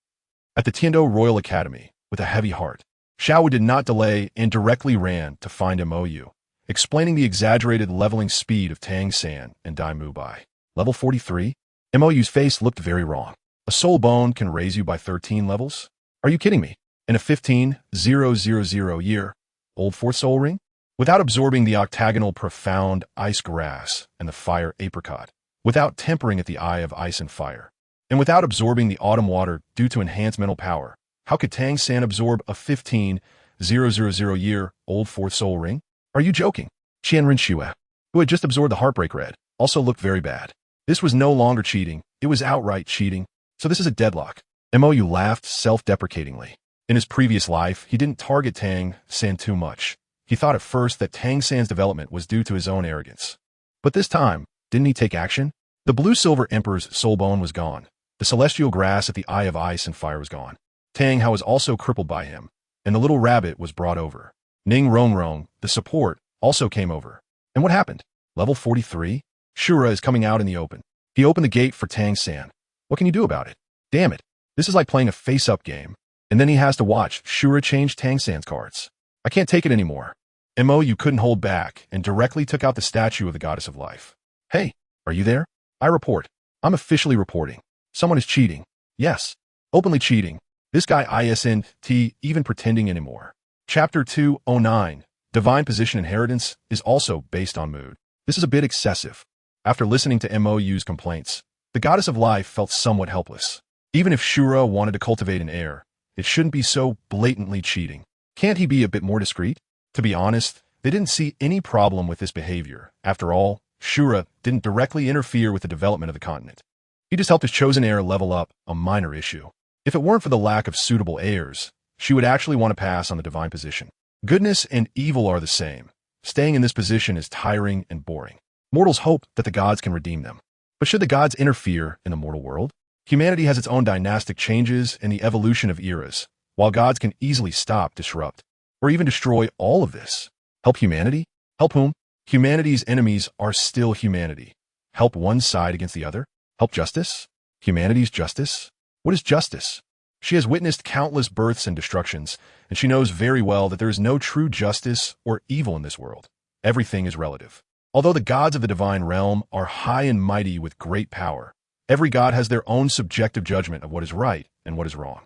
At the Tiando Royal Academy, with a heavy heart, Xiao Wu did not delay and directly ran to find MOU, explaining the exaggerated leveling speed of Tang San and Dai Mubai. Level 43? MOU's face looked very wrong. A soul bone can raise you by 13 levels? Are you kidding me? In a 15,000-year-old fourth soul ring? Without absorbing the octagonal profound ice grass and the fire apricot, without tempering at the eye of ice and fire, and without absorbing the autumn water due to enhanced mental power, how could Tang San absorb a 15,000-year-old fourth soul ring? Are you joking? Qian Rinxue, who had just absorbed the Heartbreak Red, also looked very bad. This was no longer cheating, it was outright cheating. So this is a deadlock. MOU laughed self-deprecatingly. In his previous life, he didn't target Tang San too much. He thought at first that Tang San's development was due to his own arrogance. But this time, didn't he take action? The Blue-Silver Emperor's soul bone was gone. The celestial grass at the eye of ice and fire was gone. Tang Hao was also crippled by him, and the little rabbit was brought over. Ning Rongrong, the support, also came over. And what happened? Level 43? Shura is coming out in the open. He opened the gate for Tang San. What can you do about it? Damn it. This is like playing a face-up game. And then he has to watch Shura change Tang San's cards. I can't take it anymore. MOU couldn't hold back and directly took out the statue of the Goddess of Life. Hey, are you there? I report. I'm officially reporting. Someone is cheating. Yes, openly cheating. This guy isn't even pretending anymore. Chapter 209, Divine Position Inheritance, is also based on mood. This is a bit excessive. After listening to MOU's complaints, the Goddess of Life felt somewhat helpless. Even if Shura wanted to cultivate an heir, it shouldn't be so blatantly cheating. Can't he be a bit more discreet? To be honest, they didn't see any problem with this behavior. After all, Shura didn't directly interfere with the development of the continent. He just helped his chosen heir level up, a minor issue. If it weren't for the lack of suitable heirs, she would actually want to pass on the divine position. Goodness and evil are the same. Staying in this position is tiring and boring. Mortals hope that the gods can redeem them. But should the gods interfere in the mortal world? Humanity has its own dynastic changes and the evolution of eras, while gods can easily stop, disrupt, or even destroy all of this. Help humanity? Help whom? Humanity's enemies are still humanity. Help one side against the other? Help justice? Humanity's justice? What is justice? She has witnessed countless births and destructions, and she knows very well that there is no true justice or evil in this world. Everything is relative. Although the gods of the divine realm are high and mighty with great power, every god has their own subjective judgment of what is right and what is wrong.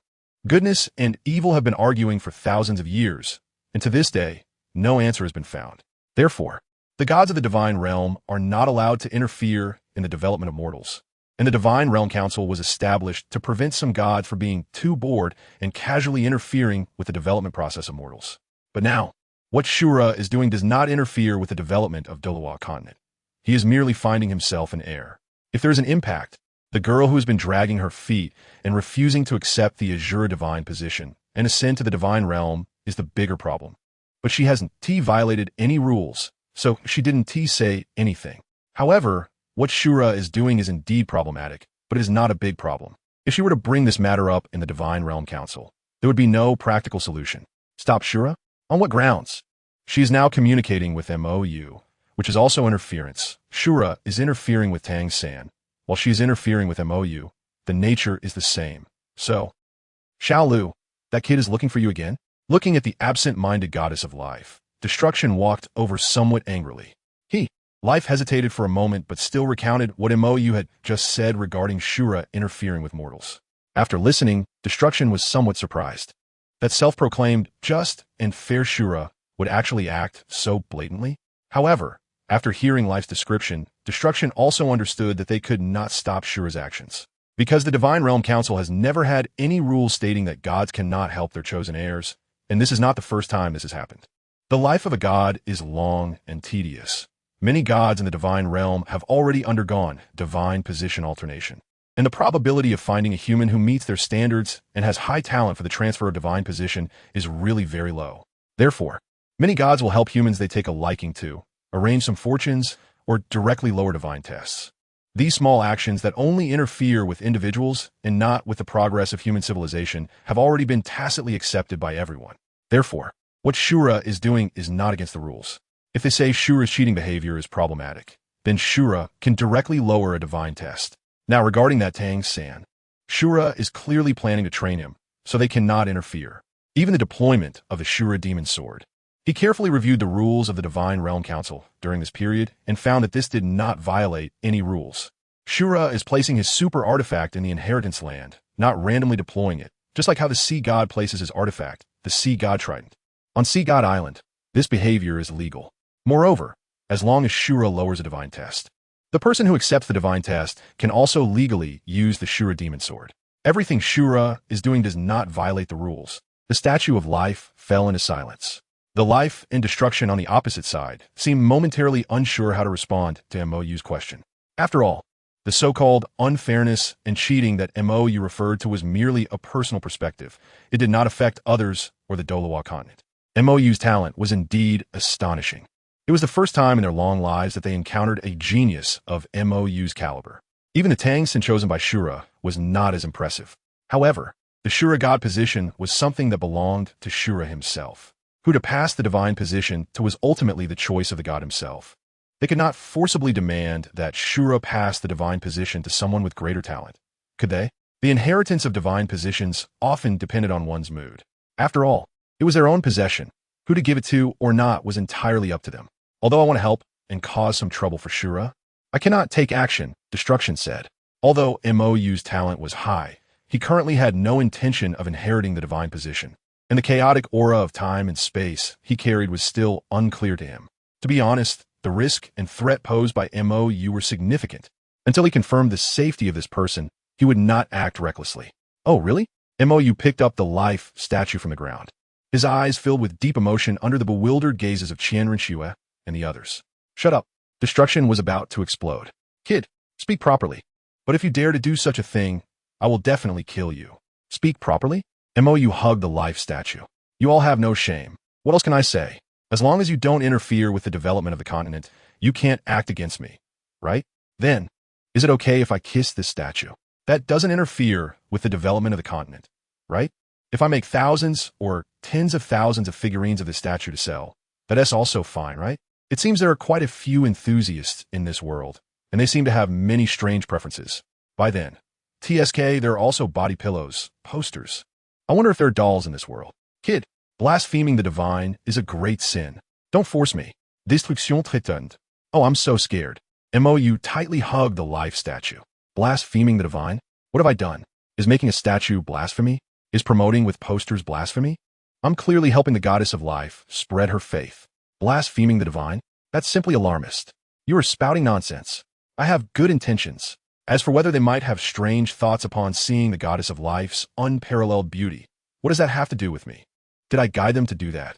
Goodness and evil have been arguing for thousands of years, and to this day, no answer has been found. Therefore, the gods of the divine realm are not allowed to interfere in the development of mortals. And the Divine Realm Council was established to prevent some gods from being too bored and casually interfering with the development process of mortals. But now, what Shura is doing does not interfere with the development of Douluo Continent. He is merely finding himself an heir. If there is an impact, the girl who has been dragging her feet and refusing to accept the Azure divine position and ascend to the divine realm is the bigger problem. But she hasn't violated any rules, so she didn't say anything. However, what Shura is doing is indeed problematic, but it is not a big problem. If she were to bring this matter up in the Divine Realm Council, there would be no practical solution. Stop Shura? On what grounds? She is now communicating with MOU, which is also interference. Shura is interfering with Tang San, while she is interfering with MOU. The nature is the same. So, Xiao Lu, that kid is looking for you again? Looking at the absent-minded goddess of life, Destruction walked over somewhat angrily. Life hesitated for a moment but still recounted what MOU had just said regarding Shura interfering with mortals. After listening, Destruction was somewhat surprised. That self-proclaimed just and fair Shura would actually act so blatantly? However, after hearing Life's description, Destruction also understood that they could not stop Shura's actions. Because the Divine Realm Council has never had any rules stating that gods cannot help their chosen heirs, and this is not the first time this has happened. The life of a god is long and tedious. Many gods in the divine realm have already undergone divine position alternation, and the probability of finding a human who meets their standards and has high talent for the transfer of divine position is really very low. Therefore, many gods will help humans they take a liking to, arrange some fortunes, or directly lower divine tests. These small actions that only interfere with individuals and not with the progress of human civilization have already been tacitly accepted by everyone. Therefore, what Shura is doing is not against the rules. If they say Shura's cheating behavior is problematic, then Shura can directly lower a divine test. Now regarding that Tang San, Shura is clearly planning to train him, so they cannot interfere. Even the deployment of the Shura Demon Sword. He carefully reviewed the rules of the Divine Realm Council during this period and found that this did not violate any rules. Shura is placing his super artifact in the inheritance land, not randomly deploying it, just like how the Sea God places his artifact, the Sea God Trident, on Sea God Island. This behavior is legal. Moreover, as long as Shura lowers a divine test, the person who accepts the divine test can also legally use the Shura Demon Sword. Everything Shura is doing does not violate the rules. The Statue of Life fell into silence. The Life and Destruction on the opposite side seemed momentarily unsure how to respond to MOU's question. After all, the so-called unfairness and cheating that MOU referred to was merely a personal perspective. It did not affect others or the Douluo Continent. MOU's talent was indeed astonishing. It was the first time in their long lives that they encountered a genius of MOU's caliber. Even the Tang San chosen by Shura was not as impressive. However, the Shura God position was something that belonged to Shura himself, who to pass the divine position to was ultimately the choice of the god himself. They could not forcibly demand that Shura pass the divine position to someone with greater talent, could they? The inheritance of divine positions often depended on one's mood. After all, it was their own possession. Who to give it to or not was entirely up to them. Although I want to help and cause some trouble for Shura, I cannot take action, Destruction said. Although MOU's talent was high, he currently had no intention of inheriting the divine position, and the chaotic aura of time and space he carried was still unclear to him. To be honest, the risk and threat posed by MOU were significant. Until he confirmed the safety of this person, he would not act recklessly. Oh, really? MOU picked up the Life statue from the ground. His eyes filled with deep emotion under the bewildered gazes of Qianren Xue and the others. Shut up. Destruction was about to explode. Kid, speak properly. But if you dare to do such a thing, I will definitely kill you. Speak properly? MOU hugged the Life statue. You all have no shame. What else can I say? As long as you don't interfere with the development of the continent, you can't act against me, right? Then, is it okay if I kiss this statue? That doesn't interfere with the development of the continent, right? If I make thousands or tens of thousands of figurines of this statue to sell, that is also fine, right? It seems there are quite a few enthusiasts in this world, and they seem to have many strange preferences. By then, TSK, there are also body pillows, posters. I wonder if there are dolls in this world. Kid, blaspheming the divine is a great sin. Don't force me. Destruction threatened. Oh, I'm so scared. MOU tightly hugged the life statue. Blaspheming the divine? What have I done? Is making a statue blasphemy? Is promoting with posters blasphemy? I'm clearly helping the goddess of life spread her faith. Blaspheming the divine? That's simply alarmist. You are spouting nonsense. I have good intentions. As for whether they might have strange thoughts upon seeing the goddess of life's unparalleled beauty, what does that have to do with me? Did I guide them to do that?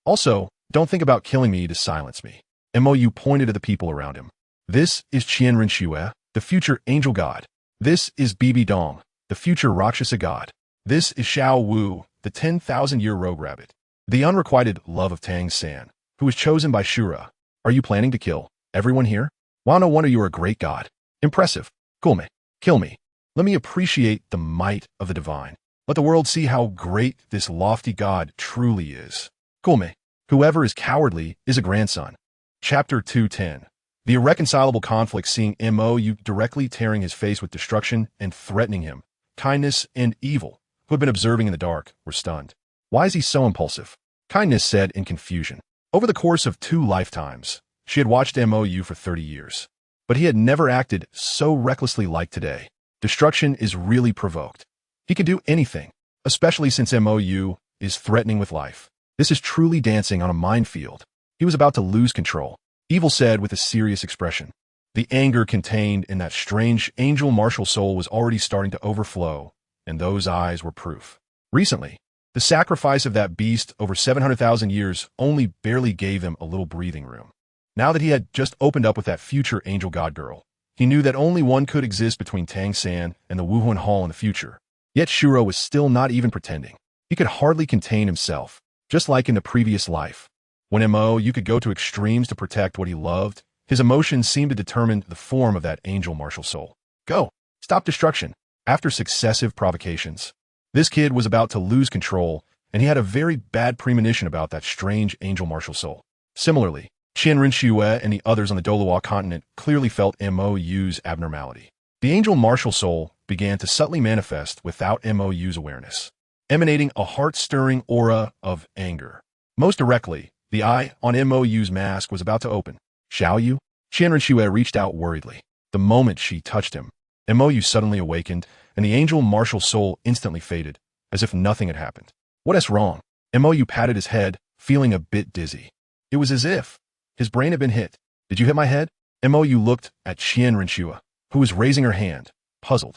Also, don't think about killing me to silence me. MOU pointed to the people around him. This is Qianren Xue, the future angel god. This is Bibi Dong, the future Rakshasa god. This is Xiao Wu, the 10,000-year rogue rabbit. The unrequited love of Tang San, who was chosen by Shura. Are you planning to kill everyone here? Wow, no wonder you are a great god. Impressive. Cool me. Kill me. Let me appreciate the might of the divine. Let the world see how great this lofty god truly is. Cool me. Whoever is cowardly is a grandson. Chapter 210. The irreconcilable conflict, seeing MOU directly tearing his face with destruction and threatening him. Kindness and evil, who had been observing in the dark, were stunned. Why is he so impulsive? Kindness said in confusion. Over the course of 2 lifetimes, she had watched MOU for 30 years. But he had never acted so recklessly like today. Destruction is really provoked. He can do anything, especially since MOU is threatening with life. This is truly dancing on a minefield. He was about to lose control. Evil said with a serious expression. The anger contained in that strange angel martial soul was already starting to overflow, and those eyes were proof. Recently, the sacrifice of that beast over 700,000 years only barely gave him a little breathing room. Now that he had just opened up with that future angel god girl, he knew that only one could exist between Tang San and the Wuhuan Hall in the future. Yet Shuro was still not even pretending. He could hardly contain himself, just like in the previous life. When MOU could go to extremes to protect what he loved, his emotions seemed to determine the form of that angel martial soul. Go! Stop destruction! After successive provocations, this kid was about to lose control, and he had a very bad premonition about that strange angel martial soul. Similarly, Qianren Xue and the others on the Douluo Continent clearly felt MOU's abnormality. The angel martial soul began to subtly manifest without MOU's awareness, emanating a heart-stirring aura of anger. Most directly, the eye on MOU's mask was about to open. Xiao Yu? Qianren Xue reached out worriedly. The moment she touched him, MOU suddenly awakened, and the angel martial soul instantly faded, as if nothing had happened. What is wrong? MOU patted his head, feeling a bit dizzy. It was as if his brain had been hit. Did you hit my head? MOU looked at Qianren Xue, who was raising her hand, puzzled.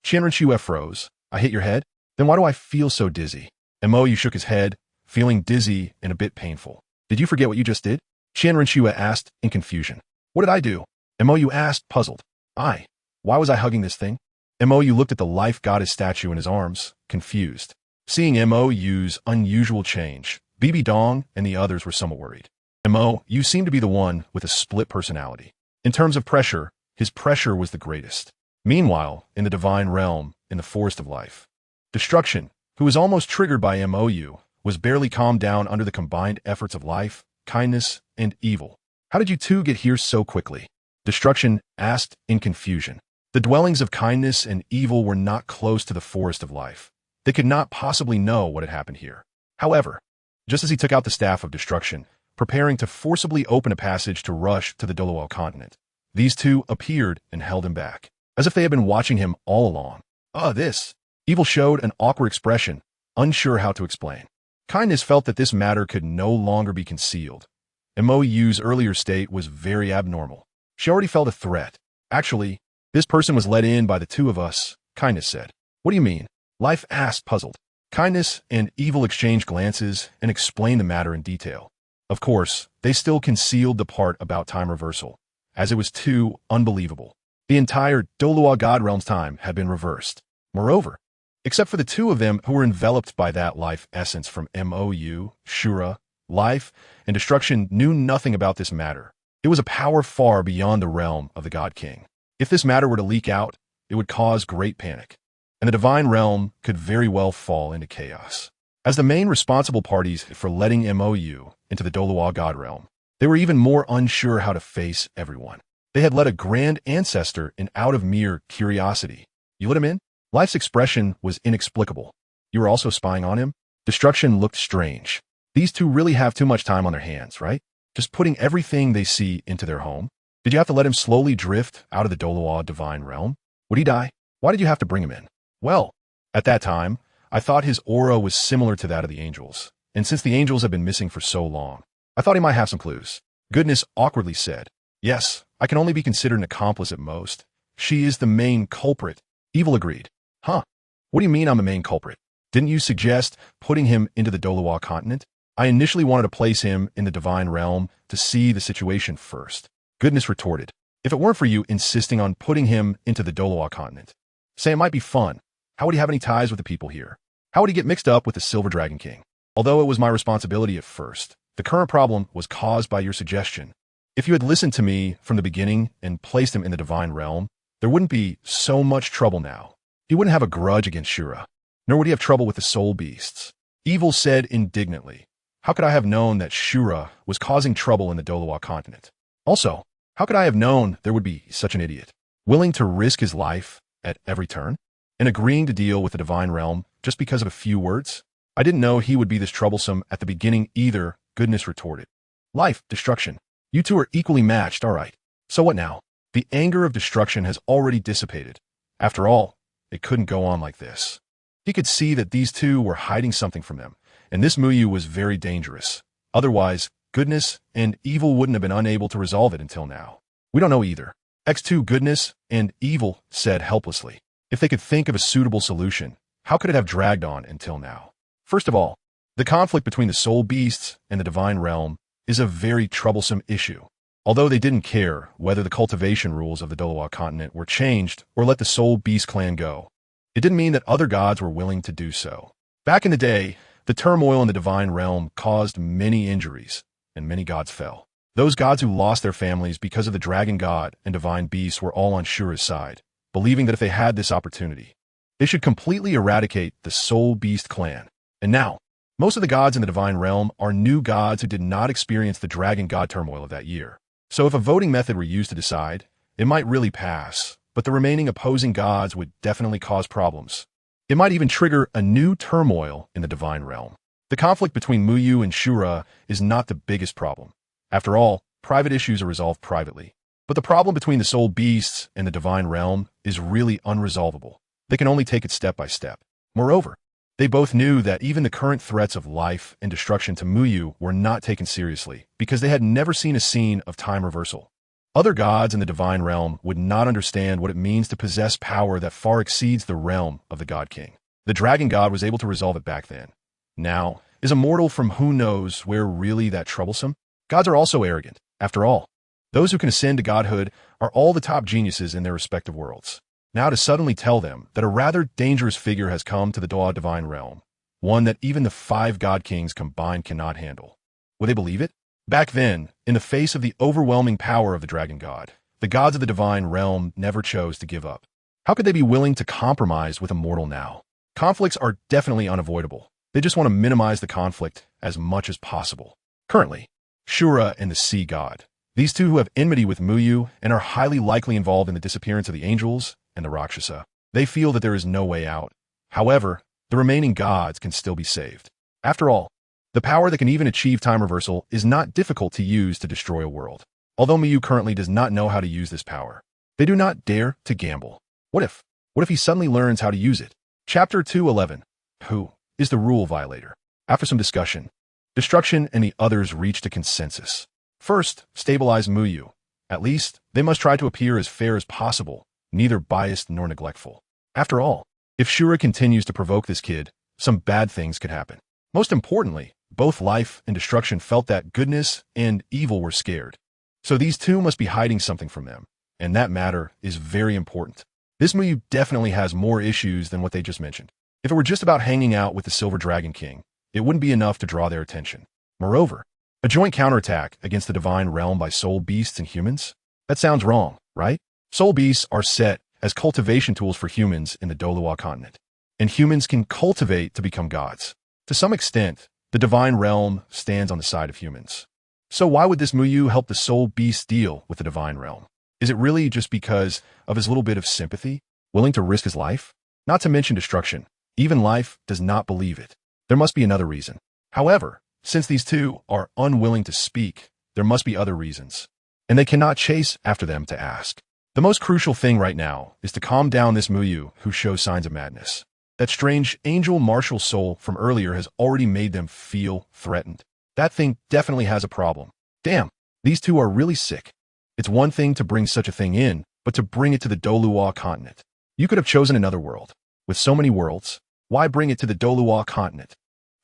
Qianren Xue froze. I hit your head? Then why do I feel so dizzy? MOU shook his head, feeling dizzy and a bit painful. Did you forget what you just did? Qianren Xue asked in confusion. What did I do? MOU asked, puzzled. Why was I hugging this thing? MOU looked at the life goddess statue in his arms, confused. Seeing MOU's unusual change, Bibi Dong and the others were somewhat worried. MOU seemed to be the one with a split personality. In terms of pressure, his pressure was the greatest. Meanwhile, in the divine realm, in the forest of life, destruction, who was almost triggered by MOU, was barely calmed down under the combined efforts of life, kindness, and evil. How did you two get here so quickly? Destruction asked in confusion. The dwellings of kindness and evil were not close to the forest of life. They could not possibly know what had happened here. However, just as he took out the staff of destruction, preparing to forcibly open a passage to rush to the Douluo Continent, these two appeared and held him back, as if they had been watching him all along. This. Evil showed an awkward expression, unsure how to explain. Kindness felt that this matter could no longer be concealed. MOU's earlier state was very abnormal. She already felt a threat. Actually, this person was let in by the two of us, Kindness said. What do you mean? Life asked, puzzled. Kindness and Evil exchanged glances and explained the matter in detail. Of course, they still concealed the part about time reversal, as it was too unbelievable. The entire Douluo God Realm's time had been reversed. Moreover, except for the two of them who were enveloped by that life essence from MOU, Shura, life, and destruction knew nothing about this matter. It was a power far beyond the realm of the God King. If this matter were to leak out, it would cause great panic, and the divine realm could very well fall into chaos. As the main responsible parties for letting MOU into the Douluo God Realm, They were even more unsure how to face everyone. They had let a grand ancestor in out of mere curiosity. You let him in? Life's expression was inexplicable. You were also spying on him? Destruction looked strange. These two really have too much time on their hands, right? Just putting everything they see into their home? Did you have to let him slowly drift out of the Douluo divine realm? Would he die? Why did you have to bring him in? Well, at that time, I thought his aura was similar to that of the angels. And since the angels have been missing for so long, I thought he might have some clues. Goodness awkwardly said, "Yes, I can only be considered an accomplice at most. She is the main culprit." Evil agreed. Huh? What do you mean I'm a main culprit? Didn't you suggest putting him into the Douluo Continent? I initially wanted to place him in the divine realm to see the situation first. Goodness retorted, "If it weren't for you insisting on putting him into the Douluo Continent, say it might be fun. How would he have any ties with the people here? How would he get mixed up with the Silver Dragon King? Although it was my responsibility at first, the current problem was caused by your suggestion. If you had listened to me from the beginning and placed him in the divine realm, there wouldn't be so much trouble now. He wouldn't have a grudge against Shura, nor would he have trouble with the soul beasts." Evil said indignantly, "How could I have known that Shura was causing trouble in the Douluo Continent? Also, how could I have known there would be such an idiot, willing to risk his life at every turn, and agreeing to deal with the divine realm just because of a few words? I didn't know he would be this troublesome at the beginning either," Goodness retorted. "Life, destruction. You two are equally matched, all right. So what now? The anger of destruction has already dissipated. After all, it couldn't go on like this." He could see that these two were hiding something from them, and this Muyu was very dangerous. Otherwise, Goodness and Evil wouldn't have been unable to resolve it until now. "We don't know either." X2 Goodness and Evil said helplessly. If they could think of a suitable solution, how could it have dragged on until now? First of all, the conflict between the soul beasts and the divine realm is a very troublesome issue. Although they didn't care whether the cultivation rules of the Douluo Continent were changed or let the soul beast clan go, it didn't mean that other gods were willing to do so. Back in the day, the turmoil in the divine realm caused many injuries, and many gods fell. Those gods who lost their families because of the dragon god and divine beasts were all on Shura's side, believing that if they had this opportunity, they should completely eradicate the soul beast clan. And now, most of the gods in the divine realm are new gods who did not experience the dragon god turmoil of that year. So if a voting method were used to decide, it might really pass, but the remaining opposing gods would definitely cause problems. It might even trigger a new turmoil in the divine realm. The conflict between Muyu and Shura is not the biggest problem. After all, private issues are resolved privately. But the problem between the soul beasts and the divine realm is really unresolvable. They can only take it step by step. Moreover, they both knew that even the current threats of life and destruction to Muyu were not taken seriously because they had never seen a scene of time reversal. Other gods in the divine realm would not understand what it means to possess power that far exceeds the realm of the God King. The dragon god was able to resolve it back then. Now, is a mortal from who knows where really that troublesome? Gods are also arrogant. After all, those who can ascend to godhood are all the top geniuses in their respective worlds. Now to suddenly tell them that a rather dangerous figure has come to the Douluo divine realm, one that even the 5 god kings combined cannot handle. Would they believe it? Back then, in the face of the overwhelming power of the dragon god, the gods of the divine realm never chose to give up. How could they be willing to compromise with a mortal now? Conflicts are definitely unavoidable. They just want to minimize the conflict as much as possible. Currently, Shura and the sea god, these two who have enmity with Muyu and are highly likely involved in the disappearance of the angels and the Rakshasa, they feel that there is no way out. However, the remaining gods can still be saved. After all, the power that can even achieve time reversal is not difficult to use to destroy a world. Although Muyu currently does not know how to use this power, they do not dare to gamble. What if he suddenly learns how to use it? Chapter 211. Who is the rule violator? After some discussion, Destruction and the others reached a consensus. First, stabilize Muyu. At least, they must try to appear as fair as possible, neither biased nor neglectful. After all, if Shura continues to provoke this kid, some bad things could happen. Most importantly, both life and destruction felt that goodness and evil were scared. So these two must be hiding something from them, and that matter is very important. This Muyu definitely has more issues than what they just mentioned. If it were just about hanging out with the Silver Dragon King, it wouldn't be enough to draw their attention. Moreover, a joint counterattack against the divine realm by soul beasts and humans? That sounds wrong, right? Soul beasts are set as cultivation tools for humans in the Douluo Continent, and humans can cultivate to become gods. To some extent, the divine realm stands on the side of humans. So why would this Muyu help the soul beast deal with the divine realm? Is it really just because of his little bit of sympathy, willing to risk his life? Not to mention destruction. Even life does not believe it. There must be another reason. However, since these two are unwilling to speak, there must be other reasons. And they cannot chase after them to ask. The most crucial thing right now is to calm down this Muyu who shows signs of madness. That strange angel martial soul from earlier has already made them feel threatened. That thing definitely has a problem. Damn, these two are really sick. It's one thing to bring such a thing in, but to bring it to the Douluo Continent. You could have chosen another world. With so many worlds, why bring it to the Douluo Continent?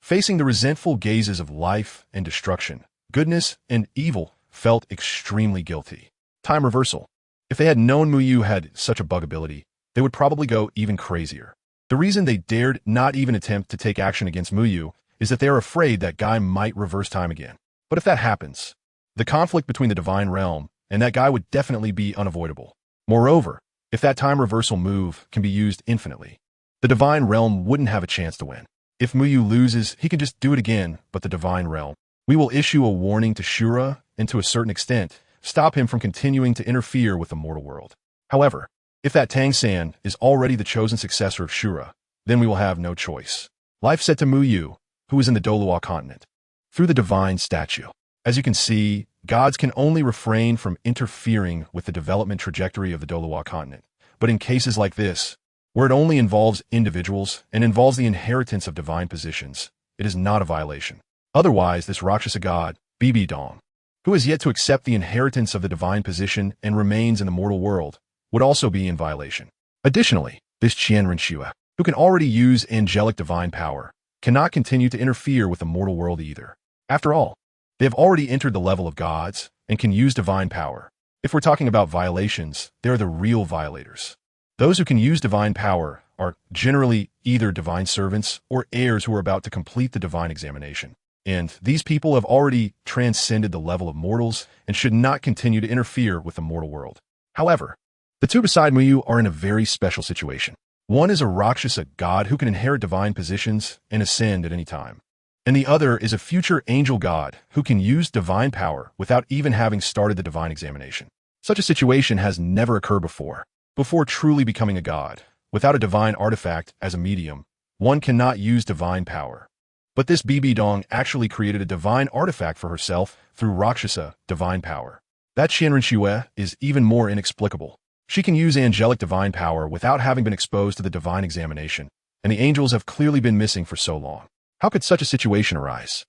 Facing the resentful gazes of life and destruction, goodness and evil felt extremely guilty. Time reversal. If they had known Muyu had such a bug ability, they would probably go even crazier. The reason they dared not even attempt to take action against Muyu is that they are afraid that guy might reverse time again. But if that happens, the conflict between the divine realm and that guy would definitely be unavoidable. Moreover, if that time reversal move can be used infinitely, the divine realm wouldn't have a chance to win. If Muyu loses, he can just do it again, but the divine realm. We will issue a warning to Shura and to a certain extent, stop him from continuing to interfere with the mortal world. However, if that Tang-san is already the chosen successor of Shura, then we will have no choice. Life said to Muyu, who is in the Douluo Continent, through the divine statue. As you can see, gods can only refrain from interfering with the development trajectory of the Douluo Continent. But in cases like this, where it only involves individuals and involves the inheritance of divine positions, it is not a violation. Otherwise, this Rakshasa god, Bibi Dong, who has yet to accept the inheritance of the divine position and remains in the mortal world, would also be in violation. Additionally, this Qianren Shua, who can already use angelic divine power, cannot continue to interfere with the mortal world either. After all, they have already entered the level of gods and can use divine power. If we're talking about violations, they are the real violators. Those who can use divine power are generally either divine servants or heirs who are about to complete the divine examination. And these people have already transcended the level of mortals and should not continue to interfere with the mortal world. However, the two beside Muyu are in a very special situation. One is a Rakshasa god who can inherit divine positions and ascend at any time. And the other is a future angel god who can use divine power without even having started the divine examination. Such a situation has never occurred before. Before truly becoming a god, without a divine artifact as a medium, one cannot use divine power. But this Bibi Dong actually created a divine artifact for herself through Rakshasa divine power. That Qianren Shue is even more inexplicable. She can use angelic divine power without having been exposed to the divine examination, and the angels have clearly been missing for so long. How could such a situation arise?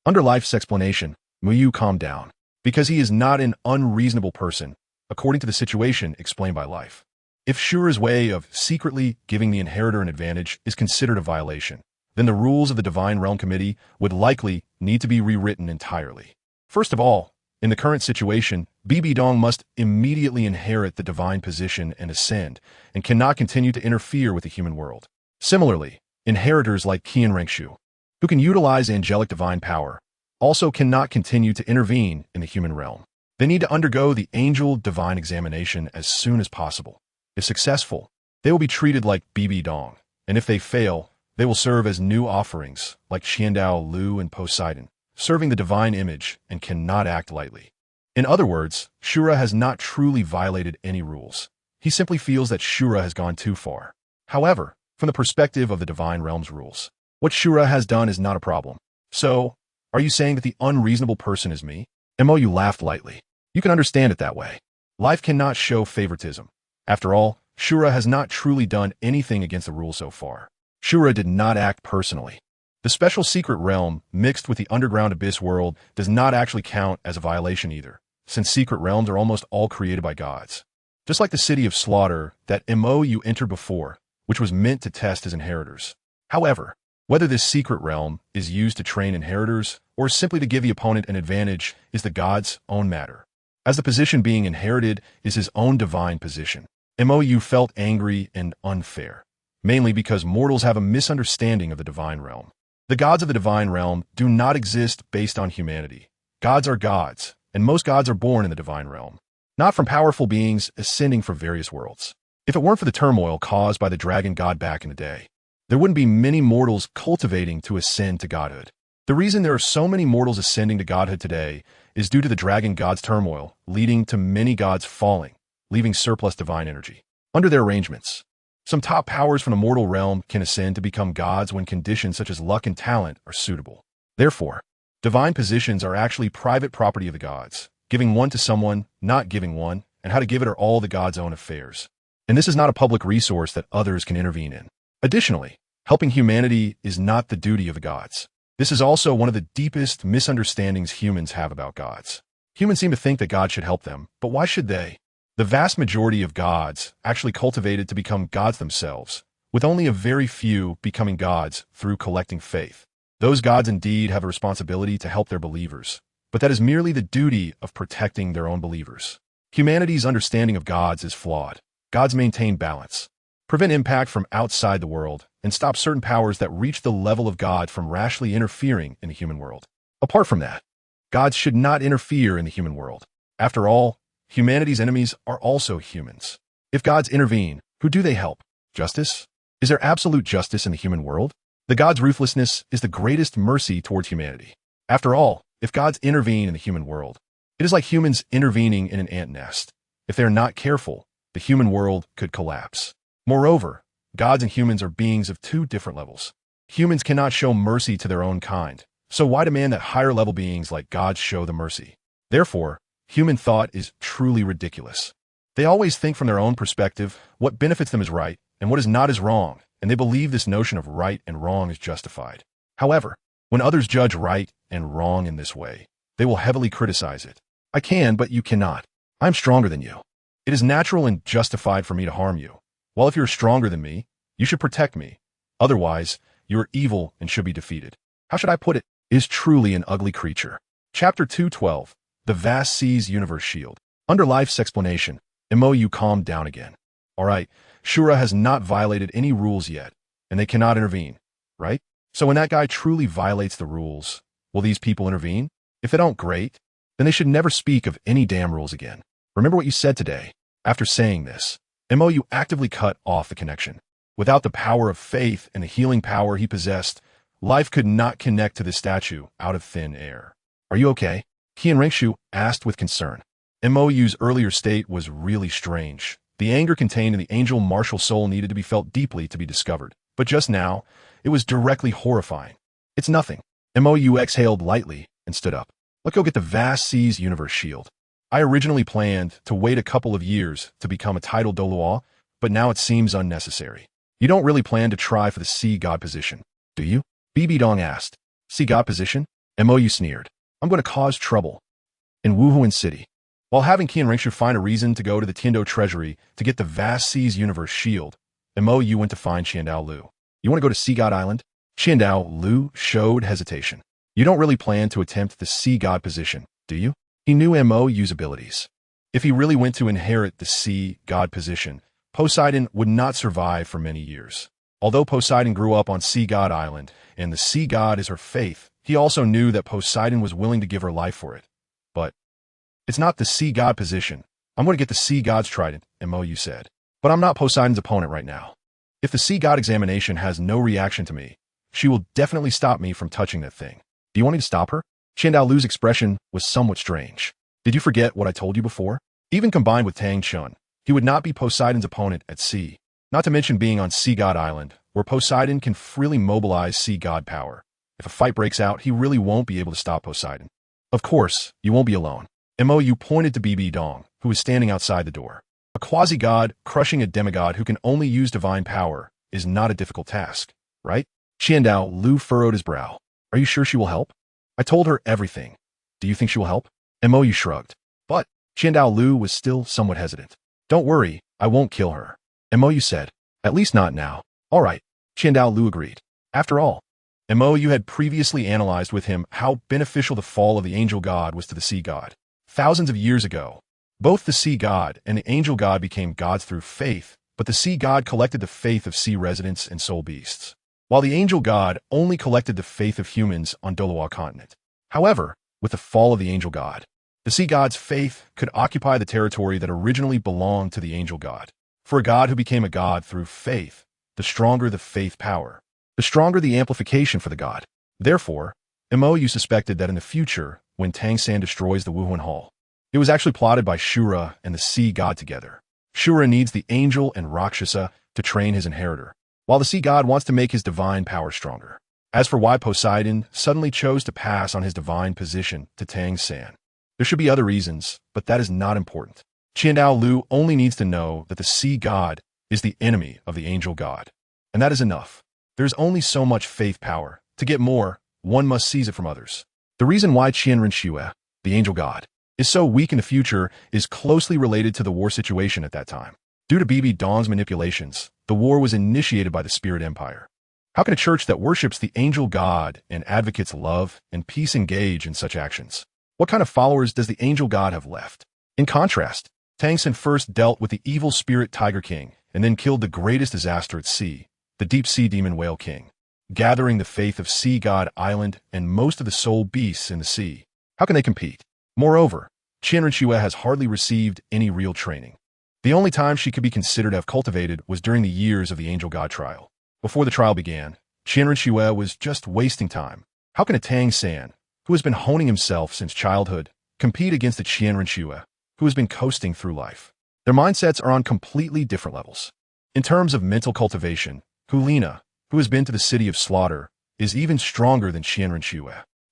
Under life's explanation, Muyu calmed down, because he is not an unreasonable person, according to the situation explained by life. If Shura's way of secretly giving the inheritor an advantage is considered a violation, then the rules of the Divine Realm Committee would likely need to be rewritten entirely. First of all, in the current situation, Bibi Dong must immediately inherit the divine position and ascend, and cannot continue to interfere with the human world. Similarly, inheritors like Qian Rengshu, who can utilize angelic divine power, also cannot continue to intervene in the human realm. They need to undergo the angel divine examination as soon as possible. If successful, they will be treated like Bibi Dong, and if they fail, they will serve as new offerings like Xiandao Lu and Poseidon, serving the divine image and cannot act lightly. In other words, Shura has not truly violated any rules. He simply feels that Shura has gone too far. However, from the perspective of the divine realm's rules, what Shura has done is not a problem. So, are you saying that the unreasonable person is me? You laughed lightly. You can understand it that way. Life cannot show favoritism. After all, Shura has not truly done anything against the rules so far. Shura did not act personally. The special secret realm mixed with the underground abyss world does not actually count as a violation either, since secret realms are almost all created by gods. Just like the city of slaughter that you entered before, which was meant to test his inheritors. However, whether this secret realm is used to train inheritors or simply to give the opponent an advantage is the god's own matter. As the position being inherited is his own divine position, you felt angry and unfair, mainly because mortals have a misunderstanding of the divine realm. The gods of the divine realm do not exist based on humanity. Gods are gods, and most gods are born in the divine realm, not from powerful beings ascending from various worlds. If it weren't for the turmoil caused by the dragon god back in the day, there wouldn't be many mortals cultivating to ascend to godhood. The reason there are so many mortals ascending to godhood today is due to the dragon god's turmoil, leading to many gods falling, leaving surplus divine energy. Under their arrangements, some top powers from the mortal realm can ascend to become gods when conditions such as luck and talent are suitable. Therefore, divine positions are actually private property of the gods. Giving one to someone, not giving one, and how to give it are all the gods' own affairs. And this is not a public resource that others can intervene in. Additionally, helping humanity is not the duty of the gods. This is also one of the deepest misunderstandings humans have about gods. Humans seem to think that God should help them, but why should they? The vast majority of gods actually cultivated to become gods themselves, with only a very few becoming gods through collecting faith. Those gods indeed have a responsibility to help their believers, but that is merely the duty of protecting their own believers. Humanity's understanding of gods is flawed. Gods maintain balance, prevent impact from outside the world, and stop certain powers that reach the level of God from rashly interfering in the human world. Apart from that, gods should not interfere in the human world. After all, humanity's enemies are also humans. If gods intervene, who do they help? Justice? Is there absolute justice in the human world? The gods' ruthlessness is the greatest mercy towards humanity. After all, if gods intervene in the human world, it is like humans intervening in an ant nest. If they are not careful, the human world could collapse. Moreover, gods and humans are beings of two different levels. Humans cannot show mercy to their own kind, so why demand that higher-level beings like gods show the mercy? Therefore, human thought is truly ridiculous. They always think from their own perspective what benefits them is right and what is not is wrong, and they believe this notion of right and wrong is justified. However, when others judge right and wrong in this way, they will heavily criticize it. I can, but you cannot. I'm stronger than you. It is natural and justified for me to harm you. While if you're stronger than me, you should protect me. Otherwise, you are evil and should be defeated. How should I put it? Is truly an ugly creature. Chapter 212. The Vast Seas Universe Shield. Under life's explanation, MOU calmed down again. Alright, Shura has not violated any rules yet, and they cannot intervene, right? So when that guy truly violates the rules, will these people intervene? If they don't, great. Then they should never speak of any damn rules again. Remember what you said today. After saying this, MOU actively cut off the connection. Without the power of faith and the healing power he possessed, life could not connect to this statue out of thin air. Are you okay? Qianrengshu asked with concern. MOU's earlier state was really strange. The anger contained in the angel martial soul needed to be felt deeply to be discovered. But just now, it was directly horrifying. It's nothing. MOU exhaled lightly and stood up. Let's go get the Vast Seas Universe Shield. I originally planned to wait a couple of years to become a titled Douluo, but now it seems unnecessary. You don't really plan to try for the Sea God position, do you? BB Dong asked. Sea God position? MOU sneered. I'm going to cause trouble. In Wuhuan City. While having Qianrengshu find a reason to go to the Tindo Treasury to get the Vast Seas Universe Shield, MOU went to find Qiandao Lu. You want to go to Sea God Island? Qiandao Lu showed hesitation. You don't really plan to attempt the Sea God position, do you? He knew MOU's abilities. If he really went to inherit the Sea God position, Poseidon would not survive for many years. Although Poseidon grew up on Sea God Island, and the Sea God is her faith, he also knew that Poseidon was willing to give her life for it. But it's not the Sea God position. I'm going to get the Sea God's trident, MOU said. But I'm not Poseidon's opponent right now. If the Sea God examination has no reaction to me, she will definitely stop me from touching that thing. Do you want me to stop her? Qiandao Lu's expression was somewhat strange. Did you forget what I told you before? Even combined with Tang Chun, he would not be Poseidon's opponent at sea. Not to mention being on Sea God Island, where Poseidon can freely mobilize Sea God power. If a fight breaks out, he really won't be able to stop Poseidon. Of course, you won't be alone. MOU pointed to BB Dong, who was standing outside the door. A quasi-god crushing a demigod who can only use divine power is not a difficult task, right? Qiandao Lu furrowed his brow. Are you sure she will help? I told her everything. Do you think she will help? MOU shrugged. But Qiandao Lu was still somewhat hesitant. Don't worry, I won't kill her. MOU said. At least not now. All right. Qiandao Lu agreed. After all, MOU had previously analyzed with him how beneficial the fall of the angel god was to the sea god. Thousands of years ago, both the sea god and the angel god became gods through faith, but the sea god collected the faith of sea residents and soul beasts, while the angel god only collected the faith of humans on Douluo Continent. However, with the fall of the angel god, the sea god's faith could occupy the territory that originally belonged to the angel god. For a god who became a god through faith, the stronger the faith power, the stronger the amplification for the god. Therefore, Mou suspected that in the future, when Tang San destroys the Wuhuan Hall, it was actually plotted by Shura and the sea god together. Shura needs the angel and Rakshasa to train his inheritor, while the sea god wants to make his divine power stronger. As for why Poseidon suddenly chose to pass on his divine position to Tang San, there should be other reasons, but that is not important. Dalu only needs to know that the sea god is the enemy of the angel god, and that is enough. There is only so much faith power. To get more, one must seize it from others. The reason why Qianren, the angel god, is so weak in the future is closely related to the war situation at that time. Due to Bibi Dong's manipulations, the war was initiated by the Spirit Empire. How can a church that worships the angel god and advocates love and peace engage in such actions? What kind of followers does the angel god have left? In contrast, Tang San first dealt with the evil spirit Tiger King and then killed the greatest disaster at sea, the deep sea demon Whale King, gathering the faith of Sea God Island and most of the soul beasts in the sea. How can they compete? Moreover, Qianren has hardly received any real training. The only time she could be considered to have cultivated was during the years of the angel god trial. Before the trial began, Qianren was just wasting time. How can a Tang San, who has been honing himself since childhood, compete against a Qianren who has been coasting through life? Their mindsets are on completely different levels. In terms of mental cultivation, Hulina, who has been to the city of slaughter, is even stronger than Qianren.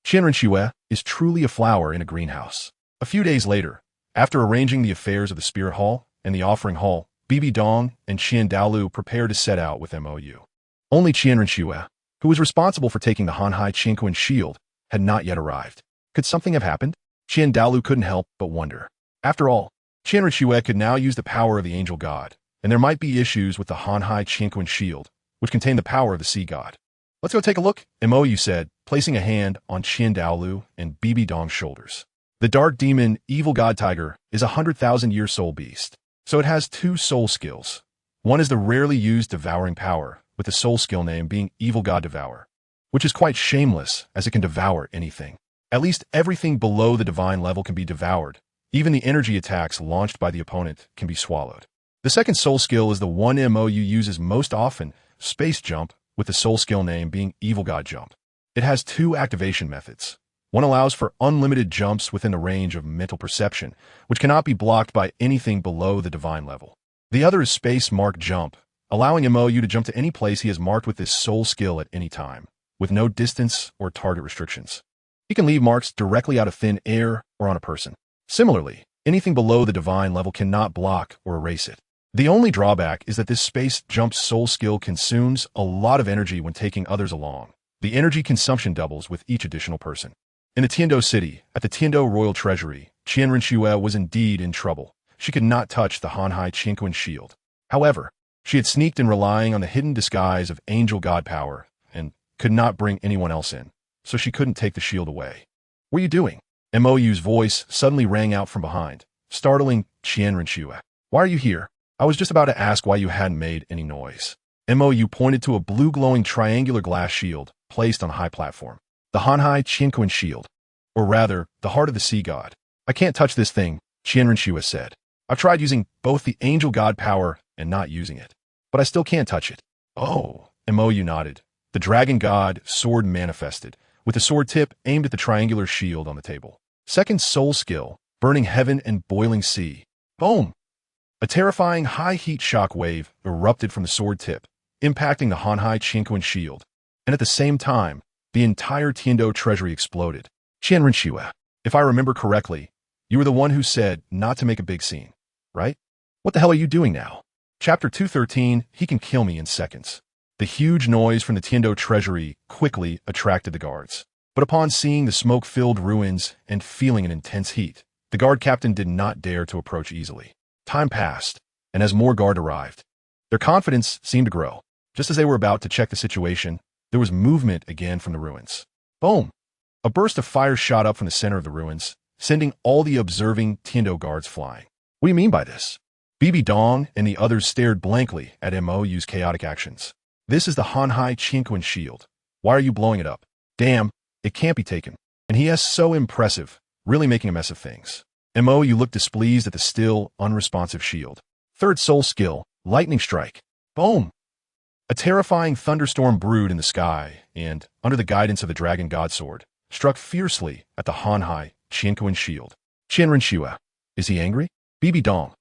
Qianren is truly a flower in a greenhouse. A few days later, after arranging the affairs of the Spirit Hall and the Offering Hall, Bibi Dong and Dalu prepared to set out with Mou. Only Qianren, who was responsible for taking the Hanhai Qingquan shield, had not yet arrived. Could something have happened? Dalu couldn't help but wonder. After all, Qianren could now use the power of the angel god, and there might be issues with the Hanhai Qingquan shield, which contained the power of the sea god. Let's go take a look, Mou said, placing a hand on Dalu and Bibi Dong's shoulders. The dark demon, evil god tiger, is a 100,000-year soul beast, so it has two soul skills. One is the rarely used devouring power, with the soul skill name being evil god devour, which is quite shameless as it can devour anything. At least everything below the divine level can be devoured. Even the energy attacks launched by the opponent can be swallowed. The second soul skill is the one Mou uses most often, space jump, with the soul skill name being evil god jump. It has two activation methods. One allows for unlimited jumps within the range of mental perception, which cannot be blocked by anything below the divine level. The other is space mark jump, allowing Mou to jump to any place he has marked with this soul skill at any time, with no distance or target restrictions. He can leave marks directly out of thin air or on a person. Similarly, anything below the divine level cannot block or erase it. The only drawback is that this space jump soul skill consumes a lot of energy when taking others along. The energy consumption doubles with each additional person. In the Tiando city, at the Tiando royal treasury, Qianren was indeed in trouble. She could not touch the Hanhai Qingquan shield. However, she had sneaked in relying on the hidden disguise of angel god power and could not bring anyone else in, so she couldn't take the shield away. What are you doing? Mou's voice suddenly rang out from behind, startling Qianren. Why are you here? I was just about to ask why you hadn't made any noise. Mou pointed to a blue glowing triangular glass shield placed on a high platform. The Hanhai Qingquan shield, or rather, the heart of the sea god. I can't touch this thing, Qianren said. I've tried using both the angel god power and not using it, but I still can't touch it. Oh, Mou nodded. The dragon god sword manifested, with the sword tip aimed at the triangular shield on the table. Second soul skill, burning heaven and boiling sea. Boom! A terrifying high-heat shock wave erupted from the sword tip, impacting the Hanhai Qingquan shield, and at the same time, the entire Tiando treasury exploded. Qianren, if I remember correctly, you were the one who said not to make a big scene, right? What the hell are you doing now? Chapter 213, he can kill me in seconds. The huge noise from the Tiando treasury quickly attracted the guards. But upon seeing the smoke-filled ruins and feeling an intense heat, the guard captain did not dare to approach easily. Time passed, and as more guard arrived, their confidence seemed to grow. Just as they were about to check the situation, there was movement again from the ruins. Boom! A burst of fire shot up from the center of the ruins, sending all the observing Tiando guards flying. What do you mean by this? Bibi Dong and the others stared blankly at Mou's chaotic actions. This is the Hanhai Qingquan shield. Why are you blowing it up? Damn, it can't be taken. And he is so impressive, really making a mess of things. Mou looked displeased at the still, unresponsive shield. Third soul skill, lightning strike. Boom! A terrifying thunderstorm brewed in the sky, and, under the guidance of the dragon god sword, struck fiercely at the Hanhai Qiankuan shield. Qianrenshua. Is he angry? Bibi Dong.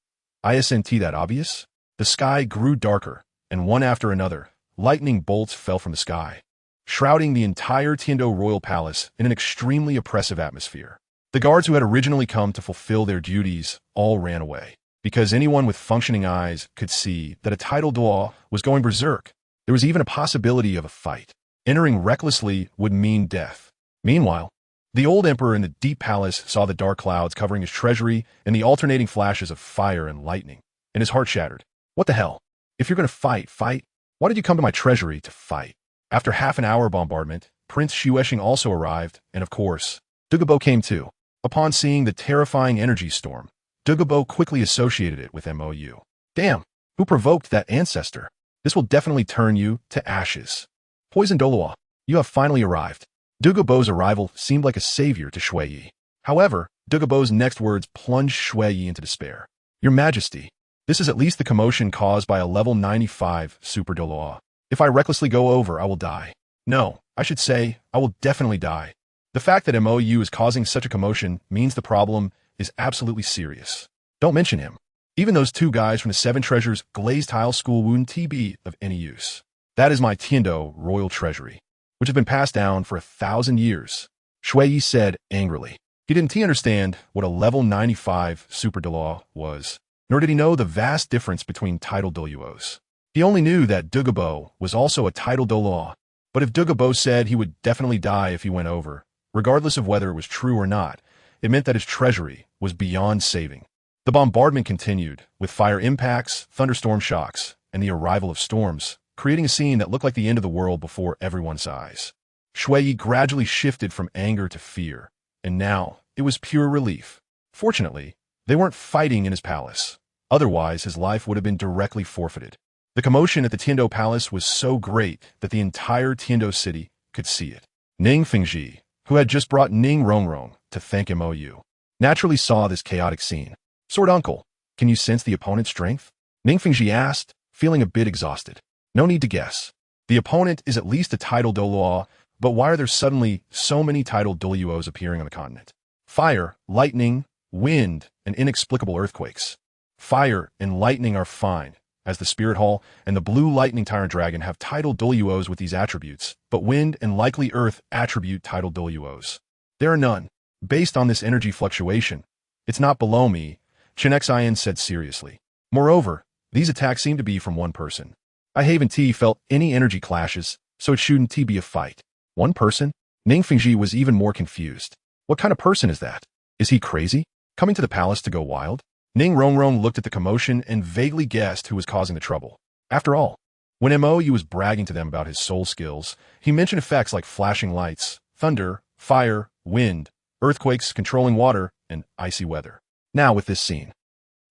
Isn't that obvious? The sky grew darker, and one after another, lightning bolts fell from the sky, shrouding the entire Tiando royal palace in an extremely oppressive atmosphere. The guards who had originally come to fulfill their duties all ran away, because anyone with functioning eyes could see that a tidal Douluo was going berserk. There was even a possibility of a fight. Entering recklessly would mean death. Meanwhile, the old emperor in the deep palace saw the dark clouds covering his treasury and the alternating flashes of fire and lightning, and his heart shattered. What the hell? If you're going to fight, why did you come to my treasury to fight? After half an hour bombardment, Prince Xuesheng also arrived, and of course, Douluo came too. Upon seeing the terrifying energy storm, Douluo quickly associated it with MOU. Damn, who provoked that ancestor? This will definitely turn you to ashes. Poison Douluo, you have finally arrived. Douluo's arrival seemed like a savior to Shui. However, Douluo's next words plunged Shui into despair. Your Majesty, this is at least the commotion caused by a level 95 Super Douluo. If I recklessly go over, I will die. No, I should say, I will definitely die. The fact that MOU is causing such a commotion means the problem is absolutely serious. Don't mention him. Even those two guys from the Seven Treasures Glazed Tile School wouldn't be of any use. That is my Tiando royal treasury, which has been passed down for 1,000 years, Shui said angrily. He didn't understand what a level 95 Super Douluo was, nor did he know the vast difference between tidal Douluos. He only knew that Douluo was also a tidal Douluo, but if Douluo said he would definitely die if he went over, regardless of whether it was true or not, it meant that his treasury was beyond saving. The bombardment continued, with fire impacts, thunderstorm shocks, and the arrival of storms, creating a scene that looked like the end of the world before everyone's eyes. Shui gradually shifted from anger to fear, and now it was pure relief. Fortunately, they weren't fighting in his palace. Otherwise, his life would have been directly forfeited. The commotion at the Tiando Palace was so great that the entire Tiando city could see it. Ning Fengji, who had just brought Ning Rongrong to thank MOU, naturally saw this chaotic scene. Sword Uncle, can you sense the opponent's strength? Ning Fengji asked, feeling a bit exhausted. No need to guess. The opponent is at least a tidal Douluo, but why are there suddenly so many tidal Douluos appearing on the continent? Fire, lightning, wind, and inexplicable earthquakes. Fire and lightning are fine, as the Spirit Hall and the Blue Lightning Tyrant Dragon have tidal Douluos with these attributes, but wind and likely earth attribute tidal Douluos. There are none. Based on this energy fluctuation, it's not below me, Chen Xin said seriously. Moreover, these attacks seem to be from one person. I haven't felt any energy clashes, so it shouldn't be a fight. One person? Ning Fengji was even more confused. What kind of person is that? Is he crazy? Coming to the palace to go wild? Ning Rongrong looked at the commotion and vaguely guessed who was causing the trouble. After all, when MOU was bragging to them about his soul skills, he mentioned effects like flashing lights, thunder, fire, wind, earthquakes, controlling water, and icy weather. Now with this scene,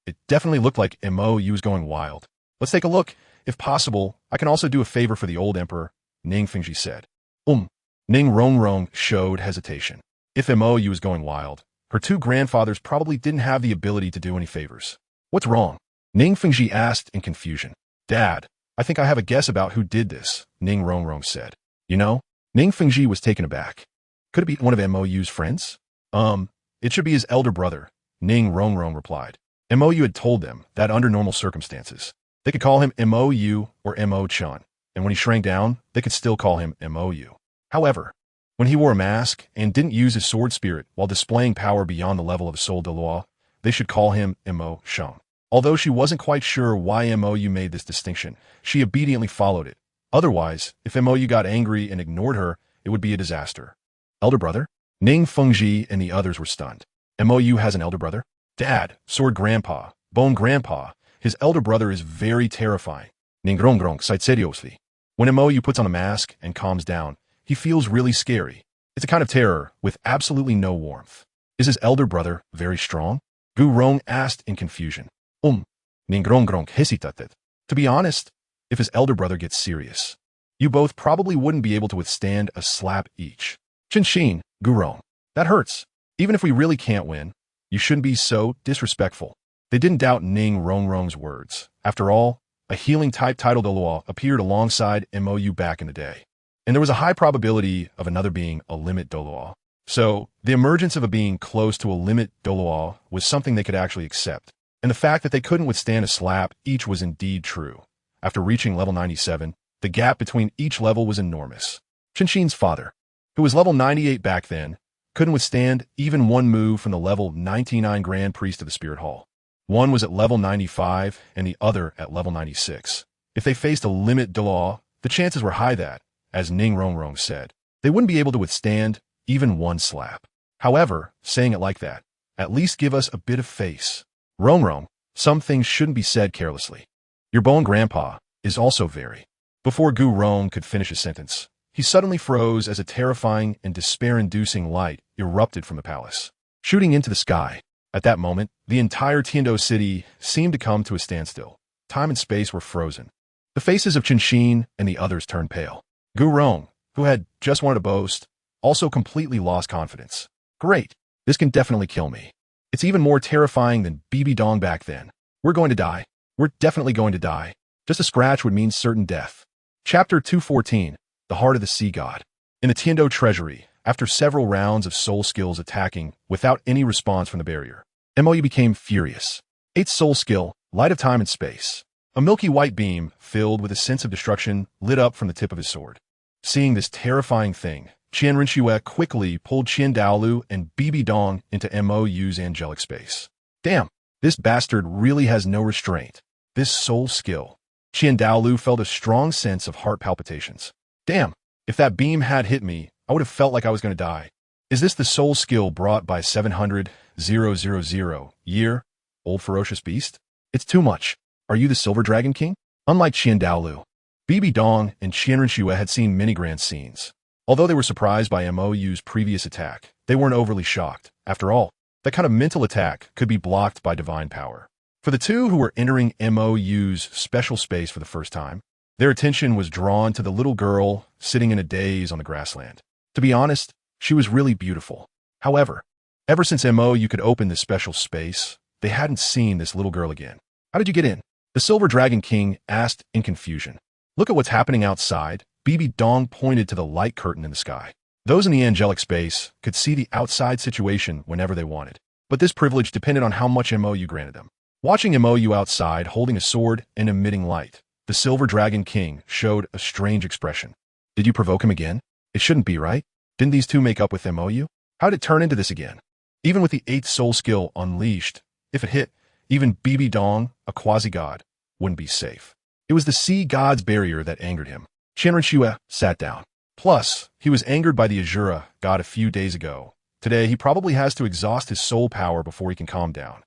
it definitely looked like MOU was going wild. Let's take a look. If possible, I can also do a favor for the old emperor, Ning Fengji said. Ning Rongrong showed hesitation. If MOU was going wild, her two grandfathers probably didn't have the ability to do any favors. What's wrong? Ning Fengji asked in confusion. Dad, I think I have a guess about who did this, Ning Rongrong said. You know? Ning Fengji was taken aback. Could it be one of MOU's friends? It should be his elder brother, Ning Rongrong replied. MOU had told them that under normal circumstances, they could call him MOU or Mo-chan, and when he shrank down, they could still call him MOU. However, when he wore a mask and didn't use his sword spirit while displaying power beyond the level of Soul Douluo, they should call him Mo-chan. Although she wasn't quite sure why MOU made this distinction, she obediently followed it. Otherwise, if MOU got angry and ignored her, it would be a disaster. Elder brother? Ning Fengji and the others were stunned. MOU has an elder brother? Dad, Sword Grandpa, Bone Grandpa. His elder brother is very terrifying. Ning Rongrong said seriously. When MOU puts on a mask and calms down, he feels really scary. It's a kind of terror with absolutely no warmth. Is his elder brother very strong? Gu Rong asked in confusion. Ning Rongrong hesitated. To be honest, if his elder brother gets serious, you both probably wouldn't be able to withstand a slap each. Chen, Gu Rong. That hurts. Even if we really can't win, you shouldn't be so disrespectful. They didn't doubt Ning Rongrong's words. After all, a healing-type tidal Douluo appeared alongside MOU back in the day. And there was a high probability of another being a limit Douluo. So, the emergence of a being close to a limit Douluo was something they could actually accept. And the fact that they couldn't withstand a slap each was indeed true. After reaching level 97, the gap between each level was enormous. Qinshin's father, who was level 98 back then, couldn't withstand even one move from the level 99 Grand Priest of the Spirit Hall. One was at level 95 and the other at level 96. If they faced a limit Douluo, the chances were high that, as Ning Rongrong said, they wouldn't be able to withstand even one slap. However, saying it like that, at least give us a bit of face. Rongrong, some things shouldn't be said carelessly. Your bone grandpa is also very. Before Gu Rong could finish his sentence, he suddenly froze as a terrifying and despair-inducing light erupted from the palace, shooting into the sky. At that moment, the entire Tiando city seemed to come to a standstill. Time and space were frozen. The faces of Qinshin and the others turned pale. Gu Rong, who had just wanted to boast, also completely lost confidence. Great, this can definitely kill me. It's even more terrifying than BB Dong back then. We're going to die. We're definitely going to die. Just a scratch would mean certain death. Chapter 214, The Heart of the Sea God. In the Tiando treasury, after several rounds of soul skills attacking without any response from the barrier, Mou became furious. 8th soul skill, Light of Time and Space. A milky white beam, filled with a sense of destruction, lit up from the tip of his sword. Seeing this terrifying thing, Qian Rinxue quickly pulled Qian Dalu and BB Dong into Mou's angelic space. Damn, this bastard really has no restraint. This soul skill. Qian Dalu felt a strong sense of heart palpitations. Damn, if that beam had hit me, I would have felt like I was going to die. Is this the soul skill brought by 700,000 year old ferocious beast? It's too much. Are you the Silver Dragon King? Unlike Qian Dalu, BB Dong and Qian Rinxue had seen many grand scenes. Although they were surprised by Mou's previous attack, they weren't overly shocked. After all, that kind of mental attack could be blocked by divine power. For the two who were entering Mou's special space for the first time, their attention was drawn to the little girl sitting in a daze on the grassland. To be honest, she was really beautiful. However, ever since Mou could open this special space, they hadn't seen this little girl again. How did you get in? The Silver Dragon King asked in confusion. Look at what's happening outside. BB Dong pointed to the light curtain in the sky. Those in the angelic space could see the outside situation whenever they wanted, but this privilege depended on how much Mou granted them. Watching Mou outside holding a sword and emitting light, the Silver Dragon King showed a strange expression. Did you provoke him again? It shouldn't be, right? Didn't these two make up with Mou? How'd it turn into this again? Even with the 8th soul skill unleashed, if it hit, even BB Dong, a quasi-god, wouldn't be safe. It was the sea god's barrier that angered him. Qian Rinxue sat down. Plus, he was angered by the Azura god a few days ago. Today, he probably has to exhaust his soul power before he can calm down.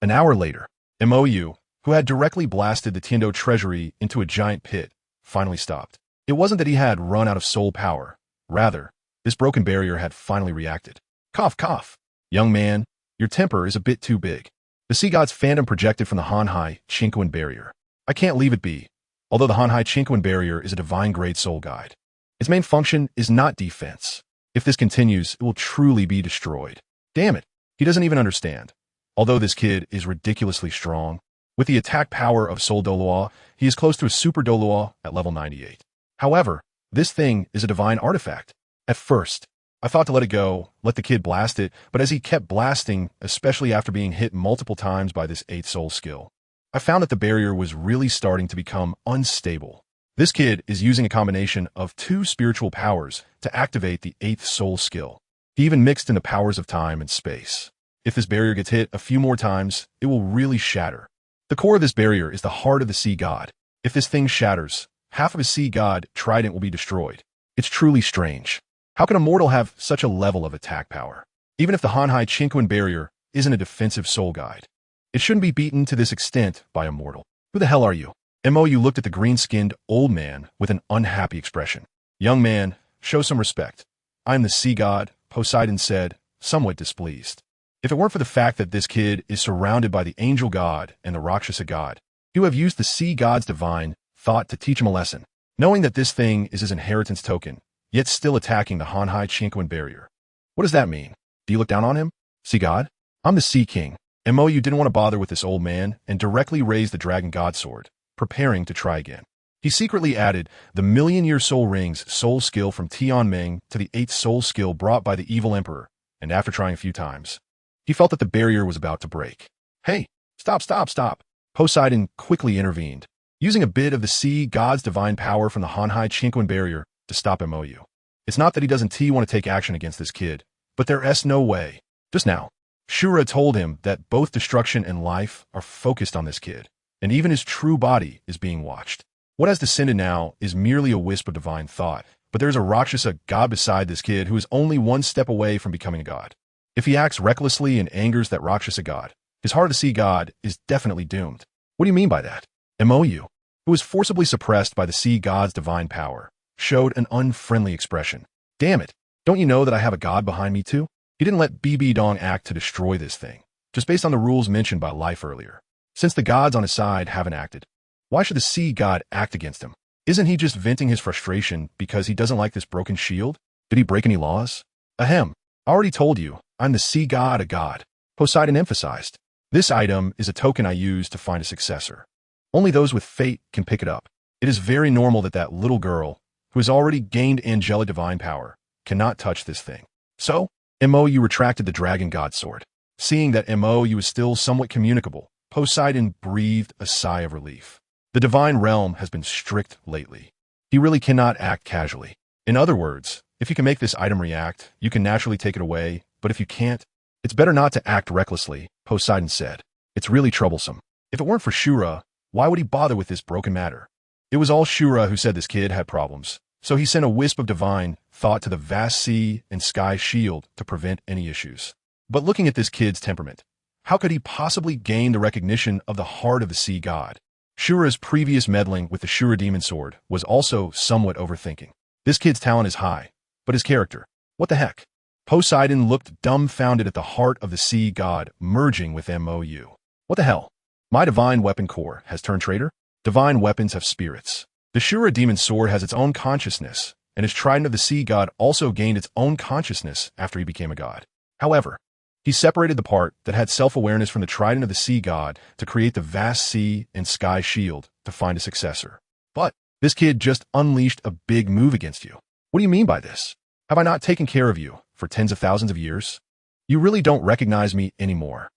An hour later, Mou, who had directly blasted the Tiando treasury into a giant pit, finally stopped. It wasn't that he had run out of soul power. Rather, this broken barrier had finally reacted. Cough, cough. Young man, your temper is a bit too big. The sea god's phantom projected from the Hanhai Chinquan barrier. I can't leave it be. Although the Hanhai Chinquan barrier is a divine-grade soul guide, its main function is not defense. If this continues, it will truly be destroyed. Damn it, he doesn't even understand. Although this kid is ridiculously strong, with the attack power of Soul Douluo, he is close to a Super Douluo at level 98. However, this thing is a divine artifact. At first, I thought to let it go, let the kid blast it, but as he kept blasting, especially after being hit multiple times by this 8th soul skill, I found that the barrier was really starting to become unstable. This kid is using a combination of 2 spiritual powers to activate the 8th soul skill. He even mixed in the powers of time and space. If this barrier gets hit a few more times, it will really shatter. The core of this barrier is the heart of the sea god. If this thing shatters, half of his sea god trident will be destroyed. It's truly strange. How can a mortal have such a level of attack power? Even if the Hanhai Chinquan barrier isn't a defensive soul guide, it shouldn't be beaten to this extent by a mortal. Who the hell are you? Mou looked at the green-skinned old man with an unhappy expression. Young man, show some respect. I am the sea god, Poseidon said, somewhat displeased. If it weren't for the fact that this kid is surrounded by the angel god and the Rakshasa god, he would have used the sea god's divine thought to teach him a lesson, knowing that this thing is his inheritance token, yet still attacking the Hanhai Chinquan barrier. What does that mean? Do you look down on him? Sea god? I'm the sea king. Mou didn't want to bother with this old man and directly raised the dragon god sword, preparing to try again. He secretly added the million-year soul ring's soul skill from Tianming to the 8th soul skill brought by the evil emperor, and after trying a few times, he felt that the barrier was about to break. Hey, stop. Poseidon quickly intervened, using a bit of the sea god's divine power from the Hanhai Chinquan barrier to stop MOU. It's not that he doesn't want to take action against this kid, but there's no way. Just now, Shura told him that both destruction and life are focused on this kid, and even his true body is being watched. What has descended now is merely a wisp of divine thought, but there's a Rakshasa god beside this kid who is only one step away from becoming a god. If he acts recklessly and angers that Rakshasa god, his hard-to-see god is definitely doomed. What do you mean by that? MOU, who was forcibly suppressed by the sea god's divine power, showed an unfriendly expression. Damn it, don't you know that I have a god behind me too? He didn't let BB Dong act to destroy this thing, just based on the rules mentioned by Life earlier. Since the gods on his side haven't acted, why should the sea god act against him? Isn't he just venting his frustration because he doesn't like this broken shield? Did he break any laws? Ahem, I already told you, I'm the sea god, a god. Poseidon emphasized. This item is a token I use to find a successor. Only those with fate can pick it up. It is very normal that that little girl, who has already gained angelic divine power, cannot touch this thing. So, MOU retracted the dragon god sword. Seeing that MOU is still somewhat communicable, Poseidon breathed a sigh of relief. The divine realm has been strict lately. He really cannot act casually. In other words, if you can make this item react, you can naturally take it away, but if you can't, it's better not to act recklessly, Poseidon said. It's really troublesome. If it weren't for Shura, why would he bother with this broken matter? It was all Shura who said this kid had problems, so he sent a wisp of divine thought to the vast sea and sky shield to prevent any issues. But looking at this kid's temperament, how could he possibly gain the recognition of the heart of the sea god? Shura's previous meddling with the Shura demon sword was also somewhat overthinking. This kid's talent is high, but his character, what the heck? Poseidon looked dumbfounded at the heart of the sea god merging with MOU. What the hell? My divine weapon core has turned traitor? Divine weapons have spirits. The Shura demon sword has its own consciousness, and his trident of the sea god also gained its own consciousness after he became a god. However, he separated the part that had self-awareness from the trident of the sea god to create the vast sea and sky shield to find a successor. But this kid just unleashed a big move against you. What do you mean by this? Have I not taken care of you for tens of thousands of years? You really don't recognize me anymore.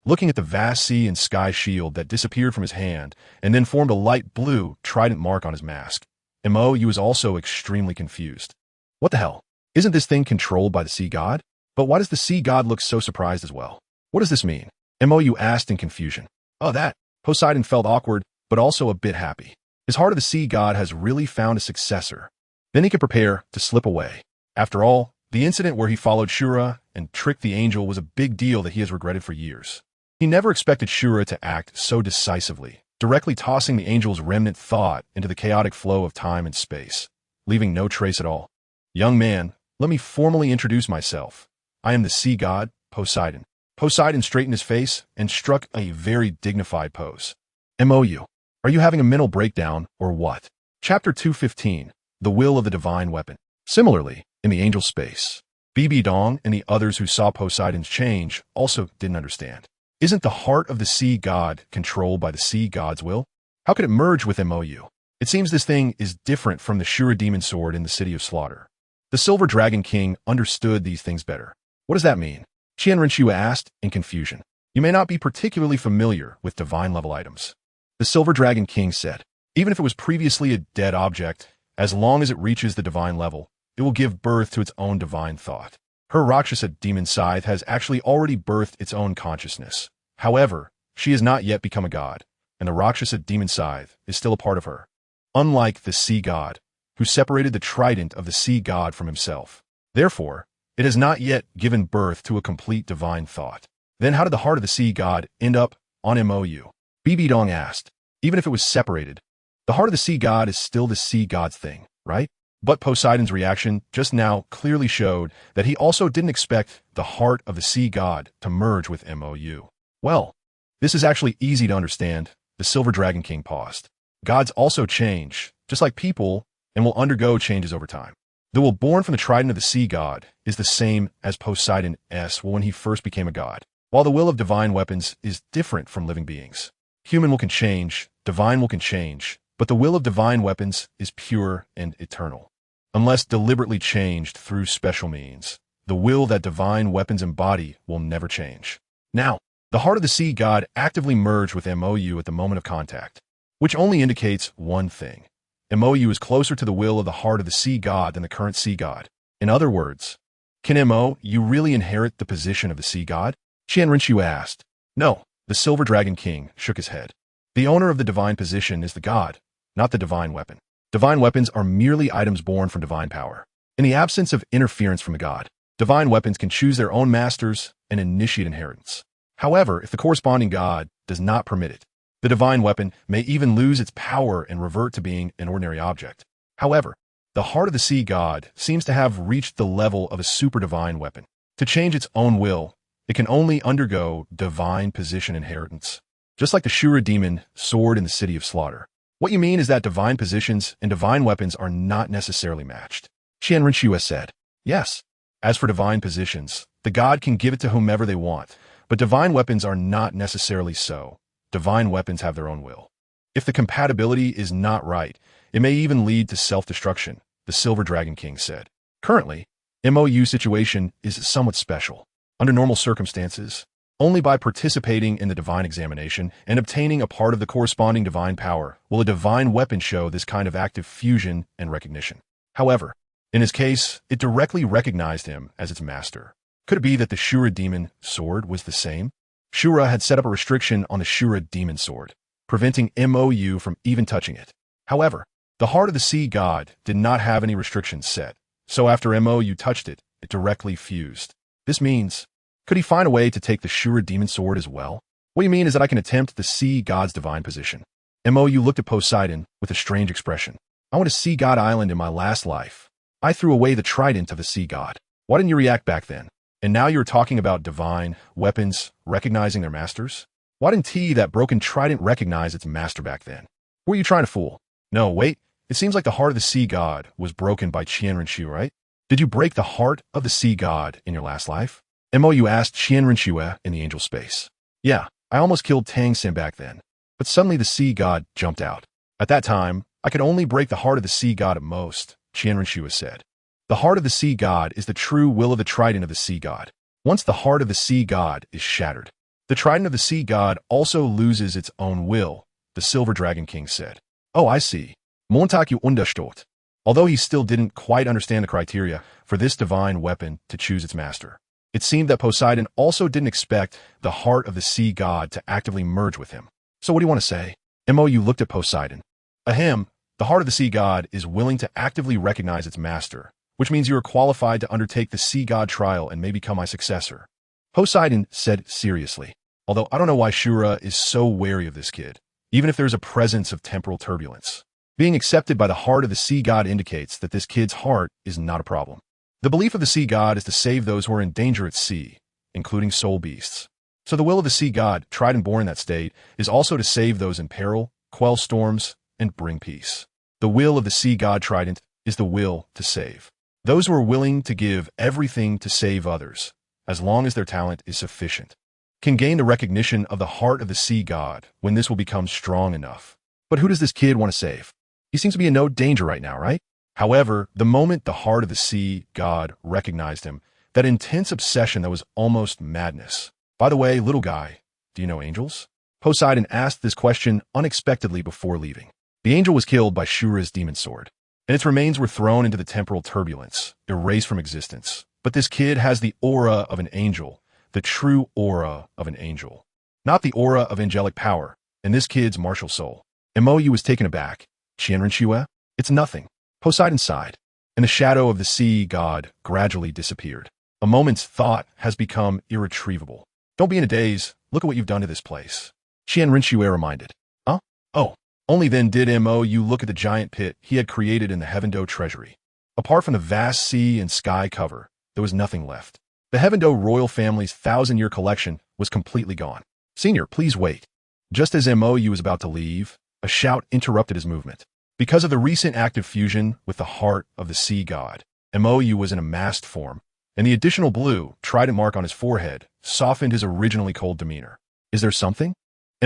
Looking at the vast sea and sky shield that disappeared from his hand and then formed a light blue trident mark on his mask, MOU was also extremely confused. What the hell? Isn't this thing controlled by the sea god? But why does the sea god look so surprised as well? What does this mean? MOU asked in confusion. Oh, that. Poseidon felt awkward, but also a bit happy. His heart of the sea god has really found a successor. Then he could prepare to slip away. After all, the incident where he followed Shura and tricked the angel was a big deal that he has regretted for years. He never expected Shura to act so decisively, directly tossing the angel's remnant thought into the chaotic flow of time and space, leaving no trace at all. Young man, let me formally introduce myself. I am the sea god, Poseidon. Poseidon straightened his face and struck a very dignified pose. MOU, are you having a mental breakdown or what? Chapter 215, The Will of the Divine Weapon. Similarly, in the angel space, BB Dong and the others who saw Poseidon's change also didn't understand. Isn't the heart of the sea god controlled by the sea god's will? How could it merge with MOU? It seems this thing is different from the Shura demon sword in the City of Slaughter. The Silver Dragon King understood these things better. What does that mean? Qian Renshua asked in confusion. You may not be particularly familiar with divine level items. The Silver Dragon King said, even if it was previously a dead object, as long as it reaches the divine level, it will give birth to its own divine thought. Her Rakshasa demon scythe has actually already birthed its own consciousness. However, she has not yet become a god, and the Rakshasa demon scythe is still a part of her. Unlike the sea god, who separated the trident of the sea god from himself. Therefore, it has not yet given birth to a complete divine thought. Then how did the heart of the sea god end up on MOU? BB Dong asked. Even if it was separated, the heart of the sea god is still the sea god's thing, right? But Poseidon's reaction just now clearly showed that he also didn't expect the heart of the sea god to merge with MOU. Well, this is actually easy to understand. The Silver Dragon King paused. Gods also change, just like people, and will undergo changes over time. The will born from the trident of the sea god is the same as Poseidon's will when he first became a god, while the will of divine weapons is different from living beings. Human will can change, divine will can change, But the will of divine weapons is pure and eternal. Unless deliberately changed through special means, the will that divine weapons embody will never change. Now, the heart of the sea god actively merged with MOU at the moment of contact, which only indicates one thing. MOU is closer to the will of the heart of the sea god than the current sea god. In other words, can MOU really inherit the position of the sea god? Qianrenxue asked. No, the Silver Dragon King shook his head. The owner of the divine position is the god, not the divine weapon. Divine weapons are merely items born from divine power. In the absence of interference from the god, divine weapons can choose their own masters and initiate inheritance. However, if the corresponding god does not permit it, the divine weapon may even lose its power and revert to being an ordinary object. However, the heart of the sea god seems to have reached the level of a super divine weapon. To change its own will, it can only undergo divine position inheritance, just like the Shura demon sword in the City of Slaughter. What you mean is that divine positions and divine weapons are not necessarily matched. Qianrenxue said. Yes. As for divine positions, the god can give it to whomever they want, but divine weapons are not necessarily so. Divine weapons have their own will. If the compatibility is not right, it may even lead to self-destruction, the Silver Dragon King said. Currently, MOU situation is somewhat special. Under normal circumstances, only by participating in the divine examination and obtaining a part of the corresponding divine power will a divine weapon show this kind of active fusion and recognition. However, in his case, it directly recognized him as its master. Could it be that the Shura demon sword was the same? Shura had set up a restriction on the Shura demon sword, preventing MOU from even touching it. However, the heart of the sea god did not have any restrictions set, so after MOU touched it, it directly fused. This means, could he find a way to take the Shura demon sword as well? What you mean is that I can attempt the sea god's divine position. MOU looked at Poseidon with a strange expression. I went to Sea God Island in my last life. I threw away the trident of the sea god. Why didn't you react back then? And now you're talking about divine weapons recognizing their masters? Why didn't that broken trident recognize its master back then? Who are you trying to fool? No, wait. It seems like the heart of the sea god was broken by Qianrenxue, right? Did you break the heart of the sea god in your last life? MOU asked Qianrenxue in the angel space. Yeah, I almost killed Tang back then. But suddenly the sea god jumped out. At that time, I could only break the heart of the sea god at most, Qianrenxue said. The heart of the sea god is the true will of the trident of the sea god. Once the heart of the sea god is shattered, the trident of the sea god also loses its own will, the Silver Dragon King said. Oh, I see. Montaku understood. Although he still didn't quite understand the criteria for this divine weapon to choose its master, it seemed that Poseidon also didn't expect the heart of the sea god to actively merge with him. So what do you want to say? MOU looked at Poseidon. Ahem, the heart of the sea god is willing to actively recognize its master, which means you are qualified to undertake the sea god trial and may become my successor. Poseidon said seriously, although I don't know why Shura is so wary of this kid, even if there's a presence of temporal turbulence. Being accepted by the heart of the sea god indicates that this kid's heart is not a problem. The belief of the sea god is to save those who are in danger at sea, including soul beasts. So the will of the sea god, tried and born in that state, is also to save those in peril, quell storms, and bring peace. The will of the sea god trident is the will to save. Those who are willing to give everything to save others, as long as their talent is sufficient, can gain the recognition of the heart of the sea god when this will become strong enough. But who does this kid want to save? He seems to be in no danger right now, right? However, the moment the heart of the sea god recognized him, that intense obsession that was almost madness. By the way, little guy, do you know angels? Poseidon asked this question unexpectedly before leaving. The angel was killed by Shura's demon sword, and its remains were thrown into the temporal turbulence, erased from existence. But this kid has the aura of an angel, the true aura of an angel, not the aura of angelic power, and this kid's martial soul. MOU was taken aback. Qianrenxue? It's nothing. Poseidon sighed, and the shadow of the sea god gradually disappeared. A moment's thought has become irretrievable. Don't be in a daze. Look at what you've done to this place. Qianrenxue reminded. Huh? Oh. Only then did MOU look at the giant pit he had created in the Heavendo treasury. Apart from the vast sea and sky cover, there was nothing left. The Heavendo royal family's 1,000-year collection was completely gone. Senior, please wait. Just as MOU was about to leave, a shout interrupted his movement. Because of the recent active fusion with the heart of the sea god, MOU was in a masked form, and the additional blue trident mark on his forehead softened his originally cold demeanor. Is there something?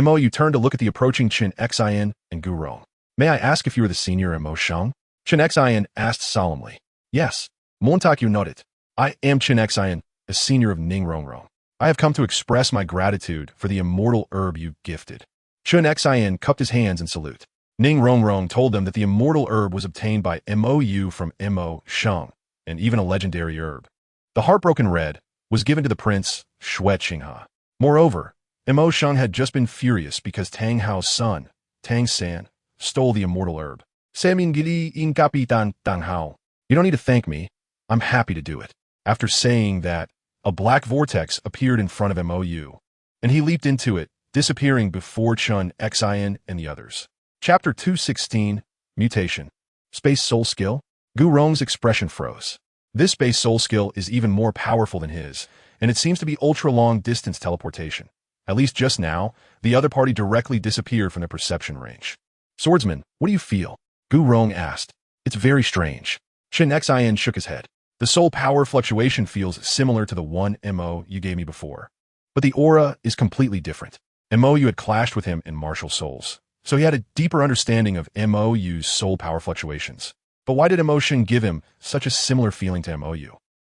MOU turned to look at the approaching Chin Xin and Gurong. May I ask if you are the senior at Mo Shang? Chen Xian asked solemnly. Yes. Montaku nodded. I am Chen Xian, a senior of Ning Rongrong. I have come to express my gratitude for the immortal herb you gifted. Chen Xian cupped his hands in salute. Ning Rongrong told them that the immortal herb was obtained by Mo from Mo Shang, and even a legendary herb. The heartbroken red was given to the prince, Xue Qinghe. Moreover, Mo Shang had just been furious because Tang Hao's son, Tang San, stole the immortal herb. Samingili in Capitan Tang Hao. You don't need to thank me. I'm happy to do it. After saying that, a black vortex appeared in front of Mo, and he leaped into it, disappearing before Chen Xian and the others. Chapter 216, Mutation. Space Soul Skill? Gu Rong's expression froze. This space soul skill is even more powerful than his, and it seems to be ultra-long distance teleportation. At least just now, the other party directly disappeared from their perception range. Swordsman, what do you feel? Gu Rong asked. It's very strange. Chen Xian shook his head. The soul power fluctuation feels similar to the one Mo you gave me before. But the aura is completely different. Mo you had clashed with him in martial souls, so he had a deeper understanding of Mo's soul power fluctuations. But why did emotion give him such a similar feeling to Mo?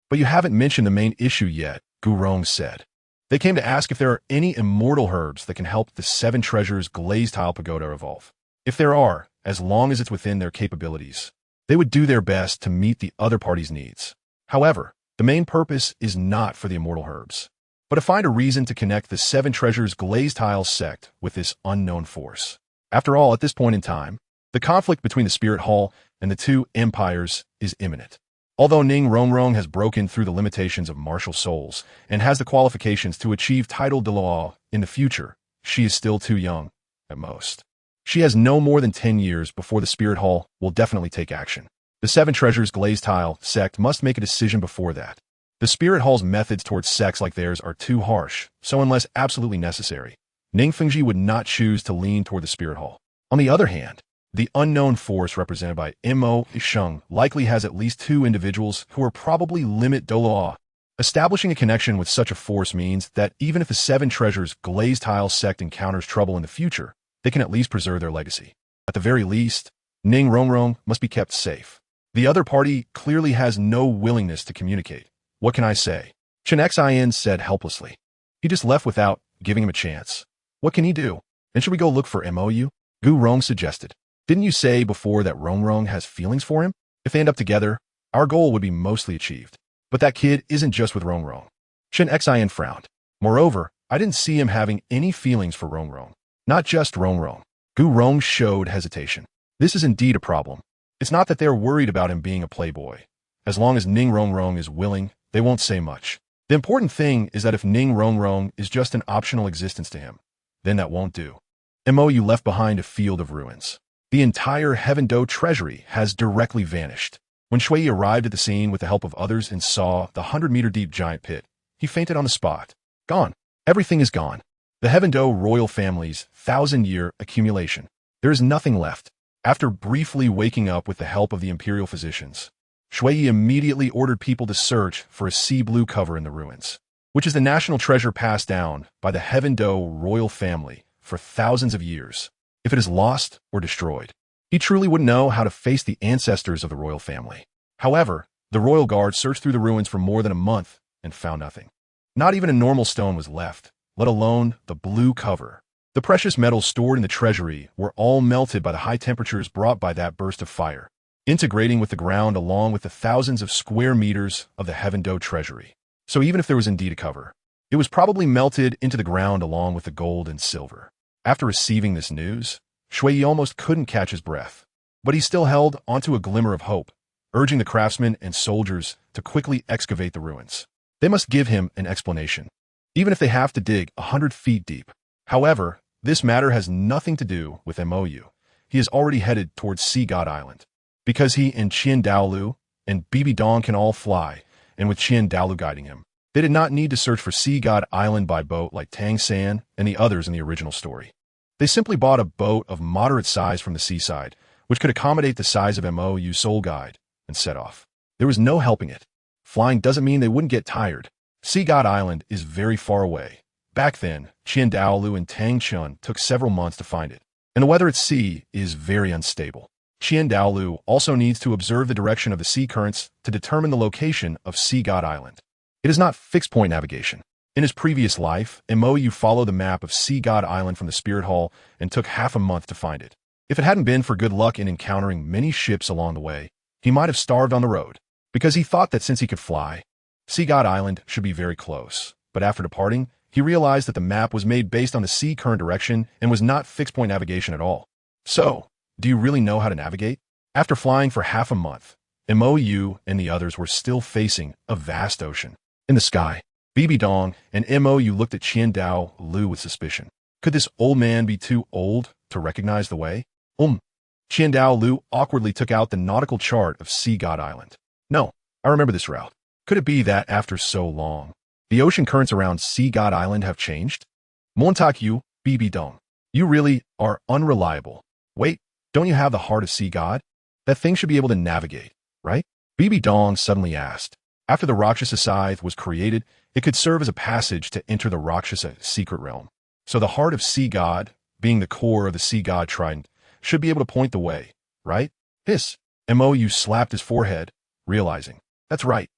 But you haven't mentioned the main issue yet, Gu Rong said. They came to ask if there are any immortal herbs that can help the 7 treasures glazed tile pagoda evolve. If there are, as long as it's within their capabilities, they would do their best to meet the other party's needs. However, the main purpose is not for the immortal herbs, but to find a reason to connect the 7 treasures glazed tile sect with this unknown force. After all, at this point in time, the conflict between the Spirit Hall and the 2 empires is imminent. Although Ning Rongrong has broken through the limitations of martial souls and has the qualifications to achieve title Douluo in the future, she is still too young, at most. She has no more than 10 years before the Spirit Hall will definitely take action. The 7 treasures glazed tile sect must make a decision before that. The Spirit Hall's methods towards sects like theirs are too harsh, so unless absolutely necessary, Ning Fengji would not choose to lean toward the Spirit Hall. On the other hand, the unknown force represented by Mo Shang likely has at least 2 individuals who are probably limit Douluo. Establishing a connection with such a force means that even if the 7 treasures glazed tile sect encounters trouble in the future, they can at least preserve their legacy. At the very least, Ning Rongrong must be kept safe. The other party clearly has no willingness to communicate. What can I say? Chen Xian said helplessly. He just left without giving him a chance. What can he do? And should we go look for Mo? Gu Rong suggested. Didn't you say before that Rongrong has feelings for him? If they end up together, our goal would be mostly achieved. But that kid isn't just with Rongrong. Chen Xian frowned. Moreover, I didn't see him having any feelings for Rongrong. Not just Rongrong. Gu Rong showed hesitation. This is indeed a problem. It's not that they're worried about him being a playboy. As long as Ning Rongrong is willing, they won't say much. The important thing is that if Ning Rongrong is just an optional existence to him, then that won't do. Mo left behind a field of ruins. The entire Heaven Do treasury has directly vanished. When Shui arrived at the scene with the help of others and saw the 100-meter-deep giant pit, he fainted on the spot. Gone. Everything is gone. The Heaven Do royal family's 1,000-year accumulation. There is nothing left. After briefly waking up with the help of the imperial physicians, Shui immediately ordered people to search for a sea blue cover in the ruins, which is the national treasure passed down by the Heaven Do royal family for thousands of years. If it is lost or destroyed, he truly wouldn't know how to face the ancestors of the royal family. However, the royal guard searched through the ruins for more than a month and found nothing. Not even a normal stone was left, let alone the blue cover. The precious metals stored in the treasury were all melted by the high temperatures brought by that burst of fire, integrating with the ground along with the thousands of square meters of the Heaven Do treasury. So even if there was indeed a cover, it was probably melted into the ground along with the gold and silver. After receiving this news, Shui almost couldn't catch his breath, but he still held onto a glimmer of hope, urging the craftsmen and soldiers to quickly excavate the ruins. They must give him an explanation, even if they have to dig 100 feet deep. However, this matter has nothing to do with Mo. He is already headed towards Sea God Island, because he and Qian Dalu and Bibi Dong can all fly, and with Qian Dalu guiding him, they did not need to search for Sea God Island by boat like Tang San and the others in the original story. They simply bought a boat of moderate size from the seaside, which could accommodate the size of Mo's soul guide, and set off. There was no helping it. Flying doesn't mean they wouldn't get tired. Sea God Island is very far away. Back then, Qian Daolu and Tang Chun took several months to find it. and the weather at sea is very unstable. Dalu also needs to observe the direction of the sea currents to determine the location of Sea God Island. It is not fixed-point navigation. In his previous life, Mou followed the map of Sea God Island from the Spirit Hall and took half a month to find it. If it hadn't been for good luck in encountering many ships along the way, he might have starved on the road, because he thought that since he could fly, Sea God Island should be very close. But after departing, he realized that the map was made based on the sea current direction and was not fixed-point navigation at all. So, do you really know how to navigate? After flying for half a month, Mou and the others were still facing a vast ocean. In the sky, Bibi Dong and Mou looked at Dalu with suspicion. Could this old man be too old to recognize the way? Dalu awkwardly took out the nautical chart of Sea God Island. No, I remember this route. Could it be that after so long, the ocean currents around Sea God Island have changed? Montague, Bibi Dong, you really are unreliable. Wait, don't you have the heart of Sea God? That thing should be able to navigate, right? Bibi Dong suddenly asked. After the Rakshasa scythe was created, it could serve as a passage to enter the Rakshasa secret realm. So the heart of Sea God, being the core of the Sea God trident, should be able to point the way, right? Hiss. Mou slapped his forehead, realizing. That's right.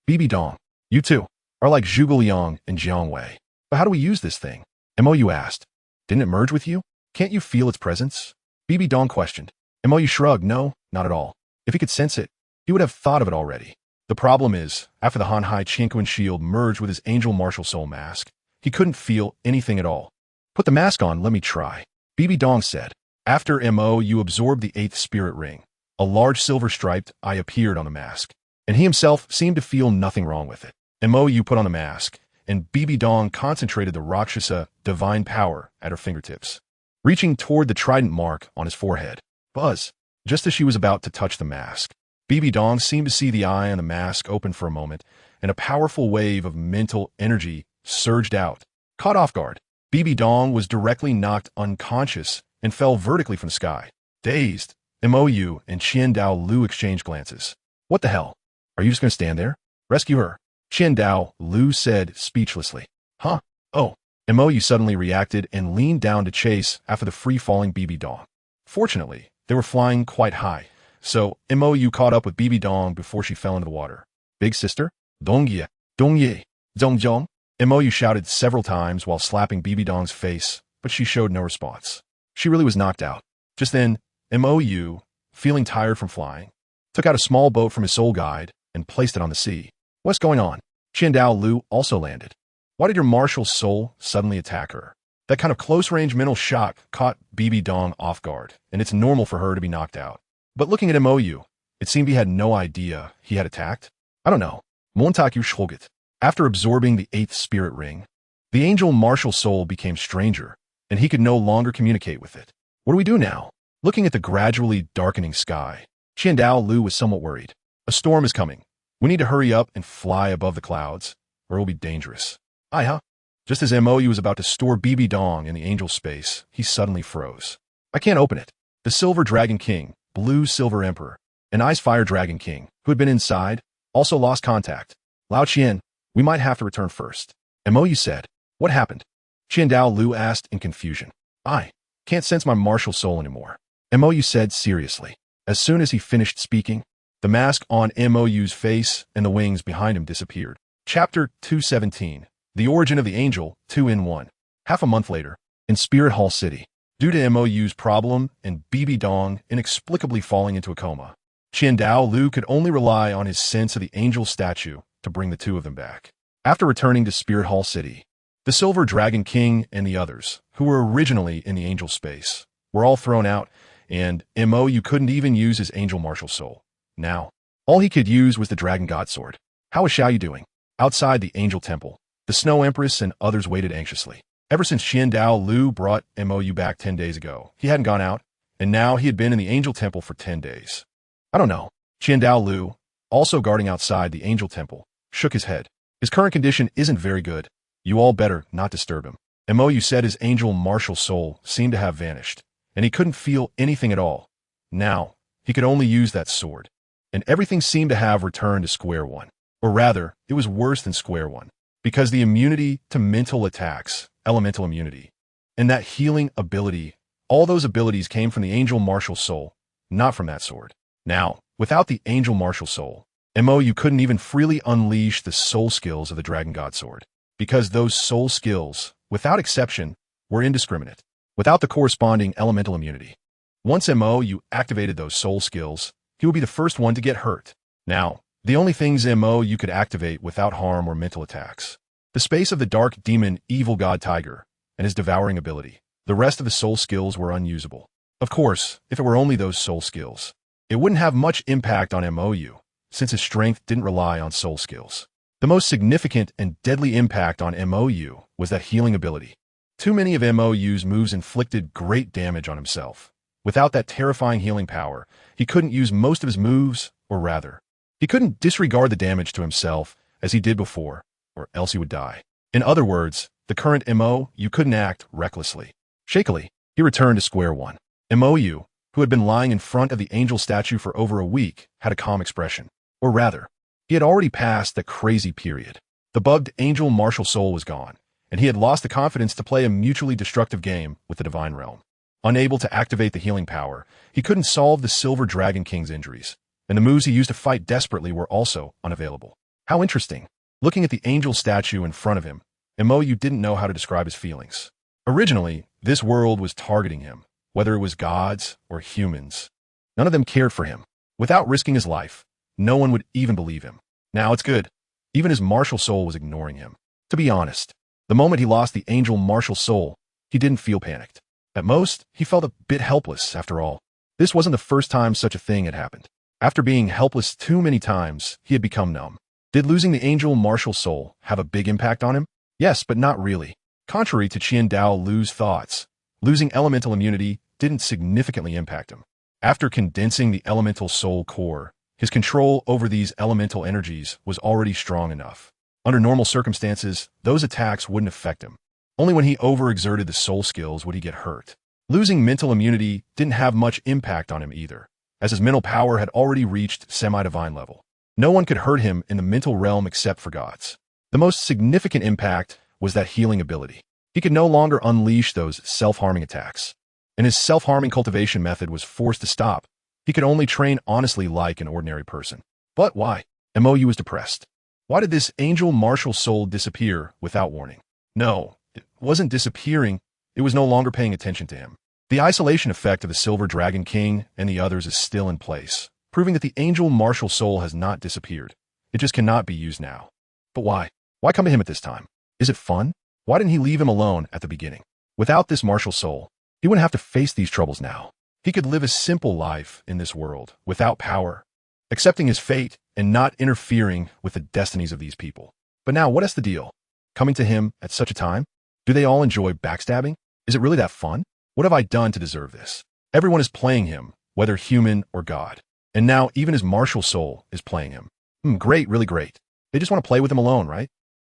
Bibi Dong, you two are like Zhuge Liang and Jiang Wei. But how do we use this thing? Mou asked. Didn't it merge with you? Can't you feel its presence? Bibi Dong questioned. Mou shrugged. No, not at all. If he could sense it, he would have thought of it already. The problem is, after the Han Hai Qianquan shield merged with his angel martial soul mask, he couldn't feel anything at all. Put the mask on, let me try. Bibi Dong said. After Mou absorbed the 8th spirit ring, a large silver-striped eye appeared on the mask, and he himself seemed to feel nothing wrong with it. Mou put on the mask, and Bibi Dong concentrated the Rakshasa divine power at her fingertips, reaching toward the trident mark on his forehead. Buzz! Just as she was about to touch the mask, Bibi Dong seemed to see the eye on the mask open for a moment, and a powerful wave of mental energy surged out. Caught off guard, Bibi Dong was directly knocked unconscious and fell vertically from the sky. Dazed, Mou and Dalu exchanged glances. What the hell? Are you just going to stand there? Rescue her. Dalu said speechlessly. Huh? Oh. Mou suddenly reacted and leaned down to chase after the free-falling Bibi Dong. Fortunately, they were flying quite high, so Mou caught up with Bibi Dong before she fell into the water. Big sister? Dongye, Dongye, Zhongjong? Mou shouted several times while slapping Bibi Dong's face, but she showed no response. She really was knocked out. Just then, Mou, feeling tired from flying, took out a small boat from his soul guide and placed it on the sea. What's going on? Dalu also landed. Why did your martial soul suddenly attack her? That kind of close-range mental shock caught Bibi Dong off guard, and it's normal for her to be knocked out. But looking at Mou, it seemed he had no idea he had attacked. I don't know. Montague Shulgit. After absorbing the 8th spirit ring, the angel martial soul became stranger, and he could no longer communicate with it. What do we do now? Looking at the gradually darkening sky, Dalu was somewhat worried. A storm is coming. We need to hurry up and fly above the clouds, or it will be dangerous. Aye. Just as Mou was about to store Bibi Dong in the angel space, he suddenly froze. I can't open it. The Silver Dragon King, Blue Silver Emperor, and Ice Fire Dragon King, who had been inside, also lost contact. Lao Qian, we might have to return first. Mou said. What happened? Dalu asked in confusion. I can't sense my martial soul anymore. Mou said seriously. As soon as he finished speaking, the mask on Mou's face and the wings behind him disappeared. Chapter 217. The Origin of the Angel, 2-in-1. Half a month later, in Spirit Hall City, due to Mou's problem and Bibi Dong inexplicably falling into a coma, Dalu could only rely on his sense of the angel statue to bring the two of them back. After returning to Spirit Hall City, the Silver Dragon King and the others, who were originally in the angel space, were all thrown out, and Mou couldn't even use his angel martial soul. Now, all he could use was the Dragon God Sword. How is Xiaoyu doing? Outside the angel temple, the Snow Empress and others waited anxiously. Ever since Dalu brought Mou back 10 days ago, he hadn't gone out, and now he had been in the angel temple for 10 days. I don't know. Dalu, also guarding outside the angel temple, shook his head. His current condition isn't very good. You all better not disturb him. Mou said his angel martial soul seemed to have vanished, and he couldn't feel anything at all. Now, he could only use that sword, and everything seemed to have returned to square one. Or rather, it was worse than square one, because the immunity to mental attacks, elemental immunity, and that healing ability All those abilities came from the angel martial soul, not from that sword. Now, without the angel martial soul, you couldn't even freely unleash the soul skills of the Dragon God sword, because those soul skills, without exception, were indiscriminate, without the corresponding elemental immunity. Once you activated those soul skills, he would be the first one to get hurt. Now, the only things you could activate without harm were mental attacks. The space of the dark demon evil god tiger and his devouring ability. The rest of the soul skills were unusable. Of course, if it were only those soul skills, it wouldn't have much impact on MOU, since his strength didn't rely on soul skills. The most significant and deadly impact on MOU was that healing ability. Too many of MOU's moves inflicted great damage on himself. Without that terrifying healing power, he couldn't use most of his moves, or rather, he couldn't disregard the damage to himself as he did before, or else he would die. In other words, the current MOU couldn't act recklessly. Shakily, he returned to square one. MOU, who had been lying in front of the angel statue for over a week, had a calm expression. Or rather, he had already passed the crazy period. The bugged angel martial soul was gone, and he had lost the confidence to play a mutually destructive game with the divine realm. Unable to activate the healing power, he couldn't solve the Silver Dragon King's injuries, and the moves he used to fight desperately were also unavailable. How interesting. Looking at the angel statue in front of him, MOU didn't know how to describe his feelings. Originally, this world was targeting him, whether it was gods or humans. None of them cared for him. Without risking his life, no one would even believe him. Now it's good. Even his martial soul was ignoring him. To be honest, the moment he lost the angel martial soul, he didn't feel panicked. At most, he felt a bit helpless after all. This wasn't the first time such a thing had happened. After being helpless too many times, he had become numb. Did losing the angel martial soul have a big impact on him? Yes, but not really. Contrary to Dalu's thoughts, losing elemental immunity didn't significantly impact him. After condensing the elemental soul core, his control over these elemental energies was already strong enough. Under normal circumstances, those attacks wouldn't affect him. Only when he overexerted the soul skills would he get hurt. Losing mental immunity didn't have much impact on him either, as his mental power had already reached semi-divine level. No one could hurt him in the mental realm except for gods. The most significant impact was that healing ability. He could no longer unleash those self-harming attacks, and his self-harming cultivation method was forced to stop. He could only train honestly like an ordinary person. But why? MOU was depressed. Why did this angel martial soul disappear without warning? No, it wasn't disappearing. It was no longer paying attention to him. The isolation effect of the Silver Dragon King and the others is still in place, proving that the angel martial soul has not disappeared. It just cannot be used now. But why? Why come to him at this time? Is it fun? Why didn't he leave him alone at the beginning? Without this martial soul, he wouldn't have to face these troubles now. He could live a simple life in this world, without power, accepting his fate and not interfering with the destinies of these people. But now, what is the deal? Coming to him at such a time? Do they all enjoy backstabbing? Is it really that fun? What have I done to deserve this? Everyone is playing him, whether human or god. And now even his martial soul is playing him. Great, really great. They just want to play with him alone, right?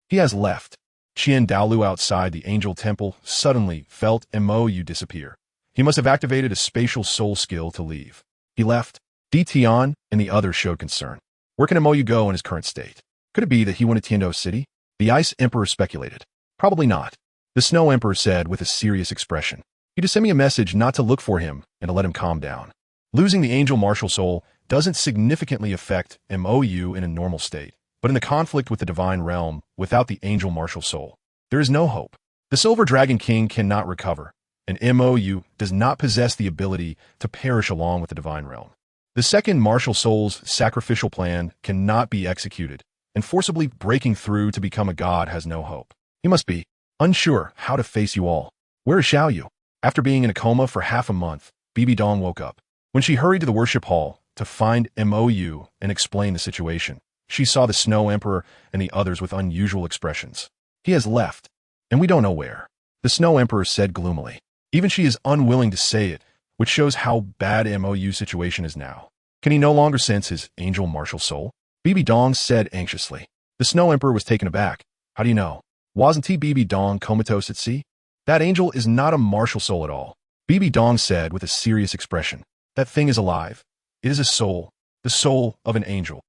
He has left. Dalu outside the angel temple suddenly felt MOU disappear. He must have activated a spatial soul skill to leave. He left. Tion and the others showed concern. Where can MOU go in his current state? Could it be that he went to Tiando City? The Ice Emperor speculated. Probably not. The Snow Emperor said with a serious expression. He just sent me a message not to look for him and to let him calm down. Losing the angel martial soul doesn't significantly affect MOU in a normal state, but in the conflict with the divine realm, without the angel martial soul, there is no hope. The Silver Dragon King cannot recover, and MOU does not possess the ability to perish along with the divine realm. The second martial soul's sacrificial plan cannot be executed, and forcibly breaking through to become a god has no hope. He must be unsure how to face you all. Where is Xiaoyu? After being in a coma for half a month, Bibi Dong woke up. When she hurried to the worship hall to find MOU and explain the situation, she saw the Snow Emperor and the others with unusual expressions. He has left, and we don't know where, the Snow Emperor said gloomily. Even she is unwilling to say it, which shows how bad MOU's situation is now. Can he no longer sense his angel martial soul? Bibi Dong said anxiously. The Snow Emperor was taken aback. How do you know? Wasn't he Bibi Dong comatose at sea? That angel is not a martial soul at all. Bibi Dong said with a serious expression. That thing is alive. It is a soul, the soul of an angel.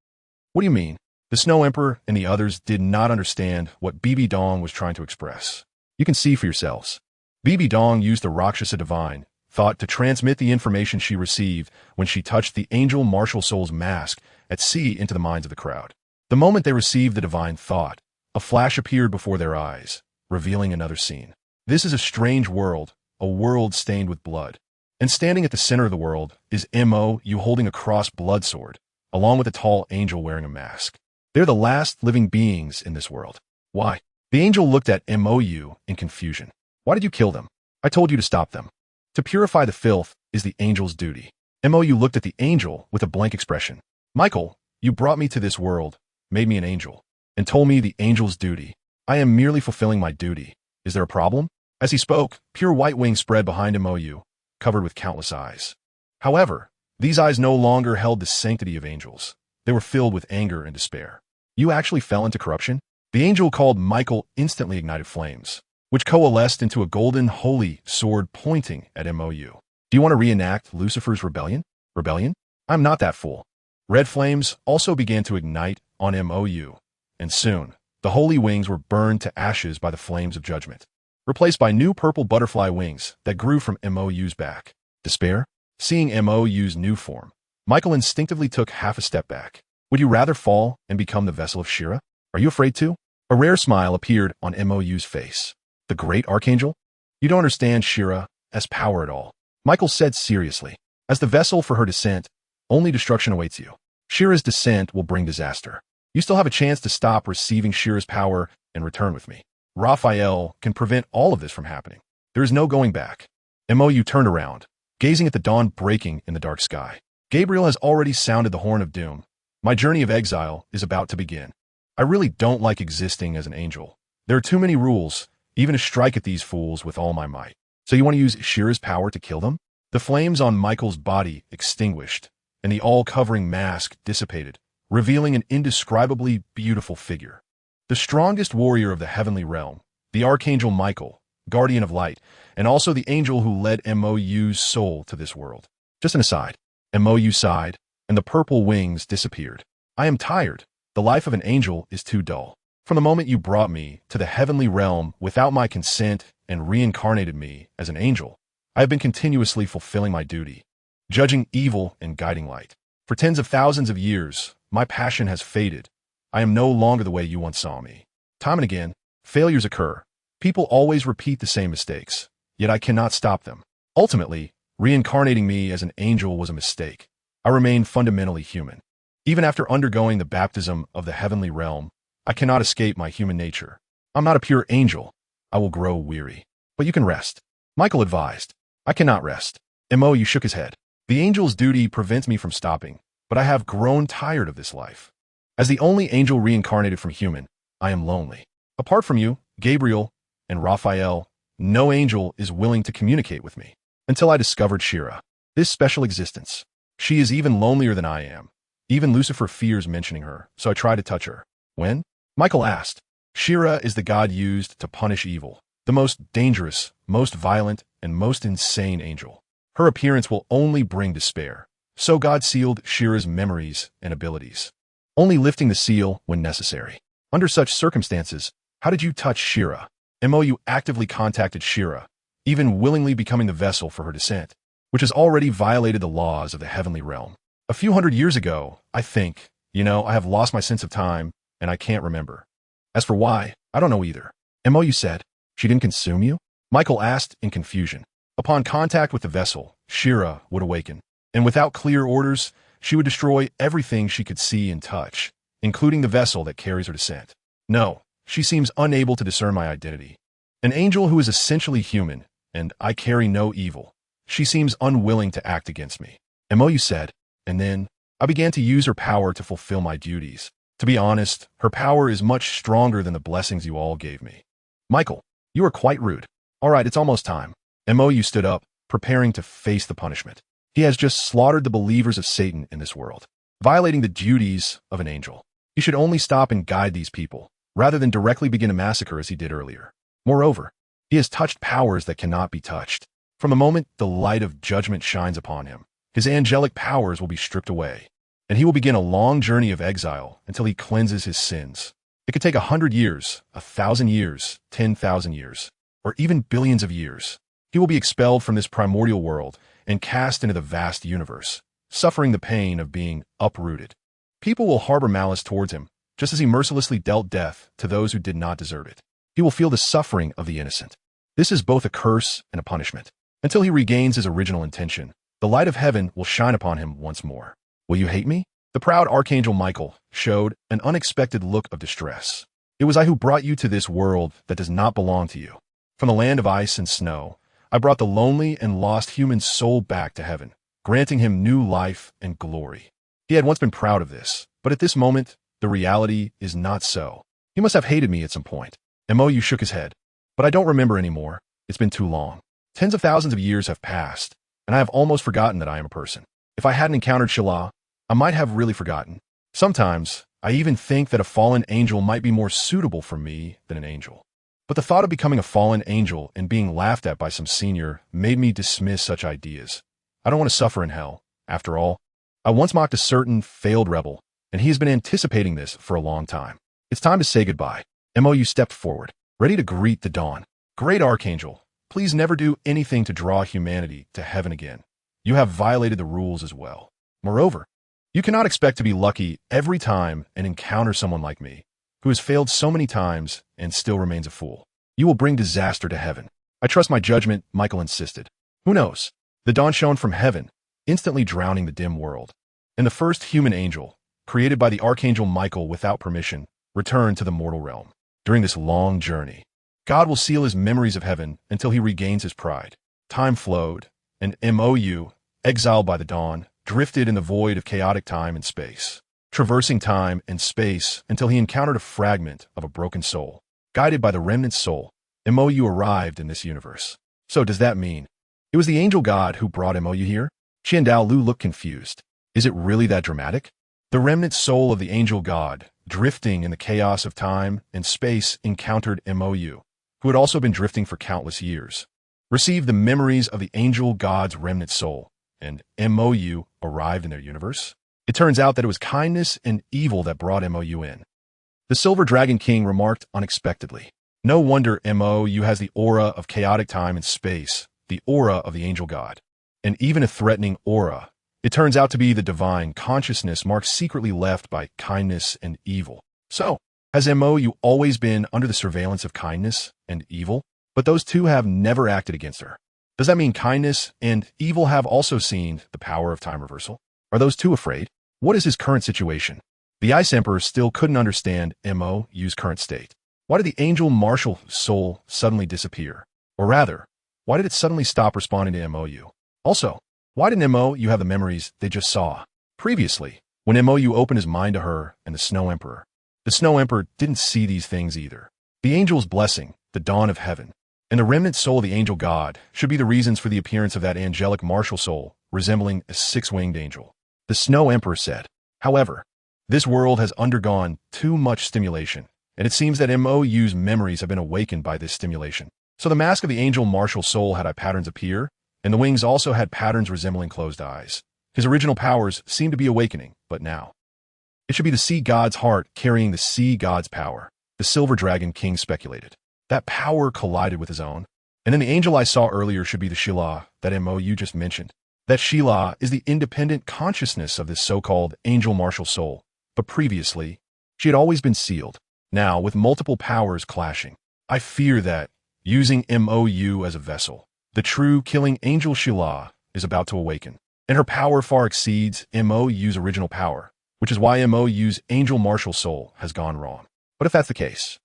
What do you mean? The Snow Emperor and the others did not understand what Bibi Dong was trying to express. You can see for yourselves. Bibi Dong used the Rakshasa divine, thought to transmit the information she received when she touched the angel martial soul's mask at sea into the minds of the crowd. The moment they received the divine thought, a flash appeared before their eyes, revealing another scene. This is a strange world, a world stained with blood. And standing at the center of the world is Mo.U holding a crossed blood sword, along with a tall angel wearing a mask. They're the last living beings in this world. Why? The angel looked at Mo.U in confusion. Why did you kill them? I told you to stop them. To purify the filth is the angel's duty. Mo.U looked at the angel with a blank expression. Michael, you brought me to this world, made me an angel, and told me the angel's duty. I am merely fulfilling my duty. Is there a problem? As he spoke, pure white wings spread behind Mo.U, covered with countless eyes. However, these eyes no longer held the sanctity of angels. They were filled with anger and despair. You actually fell into corruption? The angel called Michael instantly ignited flames, which coalesced into a golden holy sword pointing at Mo.U. Do you want to reenact Lucifer's rebellion? Rebellion? I'm not that fool. Red flames also began to ignite on Mo.U, and soon, the holy wings were burned to ashes by the flames of judgment, replaced by new purple butterfly wings that grew from Mo.U's back. Despair? Seeing Mo.U's new form, Michael instinctively took half a step back. Would you rather fall and become the vessel of Shira? Are you afraid to? A rare smile appeared on Mo.U's face. The great archangel? You don't understand Shira's power at all. Michael said seriously. As the vessel for her descent, only destruction awaits you. Shira's descent will bring disaster. You still have a chance to stop receiving Shira's power and return with me. Raphael can prevent all of this from happening. There is no going back. Mo.U turned around, gazing at the dawn breaking in the dark sky. Gabriel has already sounded the horn of doom. My journey of exile is about to begin. I really don't like existing as an angel. There are too many rules, even to strike at these fools with all my might. So you want to use Shira's power to kill them? The flames on Michael's body extinguished, and the all-covering mask dissipated, revealing an indescribably beautiful figure. The strongest warrior of the heavenly realm, the Archangel Michael, guardian of light, and also the angel who led Mo.U's soul to this world. Just an aside, Mo.U sighed, and the purple wings disappeared. I am tired. The life of an angel is too dull. From the moment you brought me to the heavenly realm without my consent and reincarnated me as an angel, I have been continuously fulfilling my duty, judging evil and guiding light. For tens of thousands of years, my passion has faded. I am no longer the way you once saw me. Time and again, failures occur. People always repeat the same mistakes, yet I cannot stop them. Ultimately, reincarnating me as an angel was a mistake. I remain fundamentally human. Even after undergoing the baptism of the heavenly realm, I cannot escape my human nature. I'm not a pure angel. I will grow weary. But you can rest. Michael advised. I cannot rest. Mo.U shook his head. The angel's duty prevents me from stopping, but I have grown tired of this life. As the only angel reincarnated from human, I am lonely. Apart from you, Gabriel, and Raphael, no angel is willing to communicate with me. Until I discovered Shira, this special existence. She is even lonelier than I am. Even Lucifer fears mentioning her, so I try to touch her. When? Michael asked. Shira is the god used to punish evil, the most dangerous, most violent, and most insane angel. Her appearance will only bring despair. So God sealed Shira's memories and abilities, only lifting the seal when necessary. Under such circumstances, how did you touch Shira? Mo.U actively contacted Shira, even willingly becoming the vessel for her descent, which has already violated the laws of the heavenly realm. A few hundred years ago, I think, I have lost my sense of time, and I can't remember. As for why, I don't know either. Mo.U said, she didn't consume you? Michael asked in confusion. Upon contact with the vessel, Shira would awaken, and without clear orders, she would destroy everything she could see and touch, including the vessel that carries her descent. No, she seems unable to discern my identity. An angel who is essentially human, and I carry no evil. She seems unwilling to act against me. Mo.U said, and then, I began to use her power to fulfill my duties. To be honest, her power is much stronger than the blessings you all gave me. Michael, you are quite rude. All right, it's almost time. Mo.U stood up, preparing to face the punishment. He has just slaughtered the believers of Satan in this world, violating the duties of an angel. He should only stop and guide these people, rather than directly begin a massacre as he did earlier. Moreover, he has touched powers that cannot be touched. From the moment the light of judgment shines upon him, his angelic powers will be stripped away, and he will begin a long journey of exile until he cleanses his sins. It could take 100 years, 1,000 years, 10,000 years, or even billions of years. He will be expelled from this primordial world and cast into the vast universe, suffering the pain of being uprooted. People will harbor malice towards him, just as he mercilessly dealt death to those who did not deserve it. He will feel the suffering of the innocent. This is both a curse and a punishment. Until he regains his original intention, the light of heaven will shine upon him once more. Will you hate me? The proud Archangel Michael showed an unexpected look of distress. It was I who brought you to this world that does not belong to you. From the land of ice and snow, I brought the lonely and lost human soul back to heaven, granting him new life and glory. He had once been proud of this, but at this moment, the reality is not so. He must have hated me at some point. Mo shook his head. But I don't remember anymore. It's been too long. Tens of thousands of years have passed, and I have almost forgotten that I am a person. If I hadn't encountered Shala, I might have really forgotten. Sometimes, I even think that a fallen angel might be more suitable for me than an angel. But the thought of becoming a fallen angel and being laughed at by some senior made me dismiss such ideas. I don't want to suffer in hell. After all, I once mocked a certain failed rebel, and he has been anticipating this for a long time. It's time to say goodbye. Mo stepped forward, ready to greet the dawn. Great Archangel, please never do anything to draw humanity to heaven again. You have violated the rules as well. Moreover, you cannot expect to be lucky every time and encounter someone like me, who has failed so many times and still remains a fool. You will bring disaster to heaven. I trust my judgment, Michael insisted. Who knows? The dawn shone from heaven, instantly drowning the dim world. And the first human angel, created by the Archangel Michael without permission, returned to the mortal realm. During this long journey, God will seal his memories of heaven until he regains his pride. Time flowed, and Mo, exiled by the dawn, drifted in the void of chaotic time and space, traversing time and space until he encountered a fragment of a broken soul. Guided by the remnant soul, Mo arrived in this universe. So does that mean it was the angel god who brought Mo here? Dalu looked confused. Is it really that dramatic? The remnant soul of the angel god, drifting in the chaos of time and space, encountered Mo, who had also been drifting for countless years, received the memories of the angel god's remnant soul, and Mo arrived in their universe. It turns out that it was kindness and evil that brought Mo in. The Silver Dragon King remarked unexpectedly. No wonder Mo has the aura of chaotic time and space, the aura of the angel god, and even a threatening aura. It turns out to be the divine consciousness marked secretly left by kindness and evil. So, has Mo always been under the surveillance of kindness and evil? But those two have never acted against her. Does that mean kindness and evil have also seen the power of time reversal? Are those two afraid? What is his current situation? The Ice Emperor still couldn't understand Mo's current state. Why did the angel martial soul suddenly disappear? Or rather, why did it suddenly stop responding to Mo? Also, why didn't Mo have the memories they just saw? Previously, when Mo opened his mind to her and the Snow Emperor didn't see these things either. The angel's blessing, the dawn of heaven, and the remnant soul of the angel god should be the reasons for the appearance of that angelic martial soul resembling a six-winged angel. The Snow Emperor said. However, this world has undergone too much stimulation, and it seems that Mo's memories have been awakened by this stimulation. So the mask of the angel martial soul had patterns appear, and the wings also had patterns resembling closed eyes. His original powers seemed to be awakening, but now it should be the sea god's heart carrying the sea god's power, the Silver Dragon King speculated. That power collided with his own, and then the angel I saw earlier should be the Sheila that Mo just mentioned. That Sheila is the independent consciousness of this so-called angel martial soul, but previously, she had always been sealed. Now, with multiple powers clashing, I fear that, using Mo as a vessel, the true killing angel Sheila is about to awaken, and her power far exceeds Mo's original power, which is why Mo's angel martial soul has gone wrong. But if that's the case,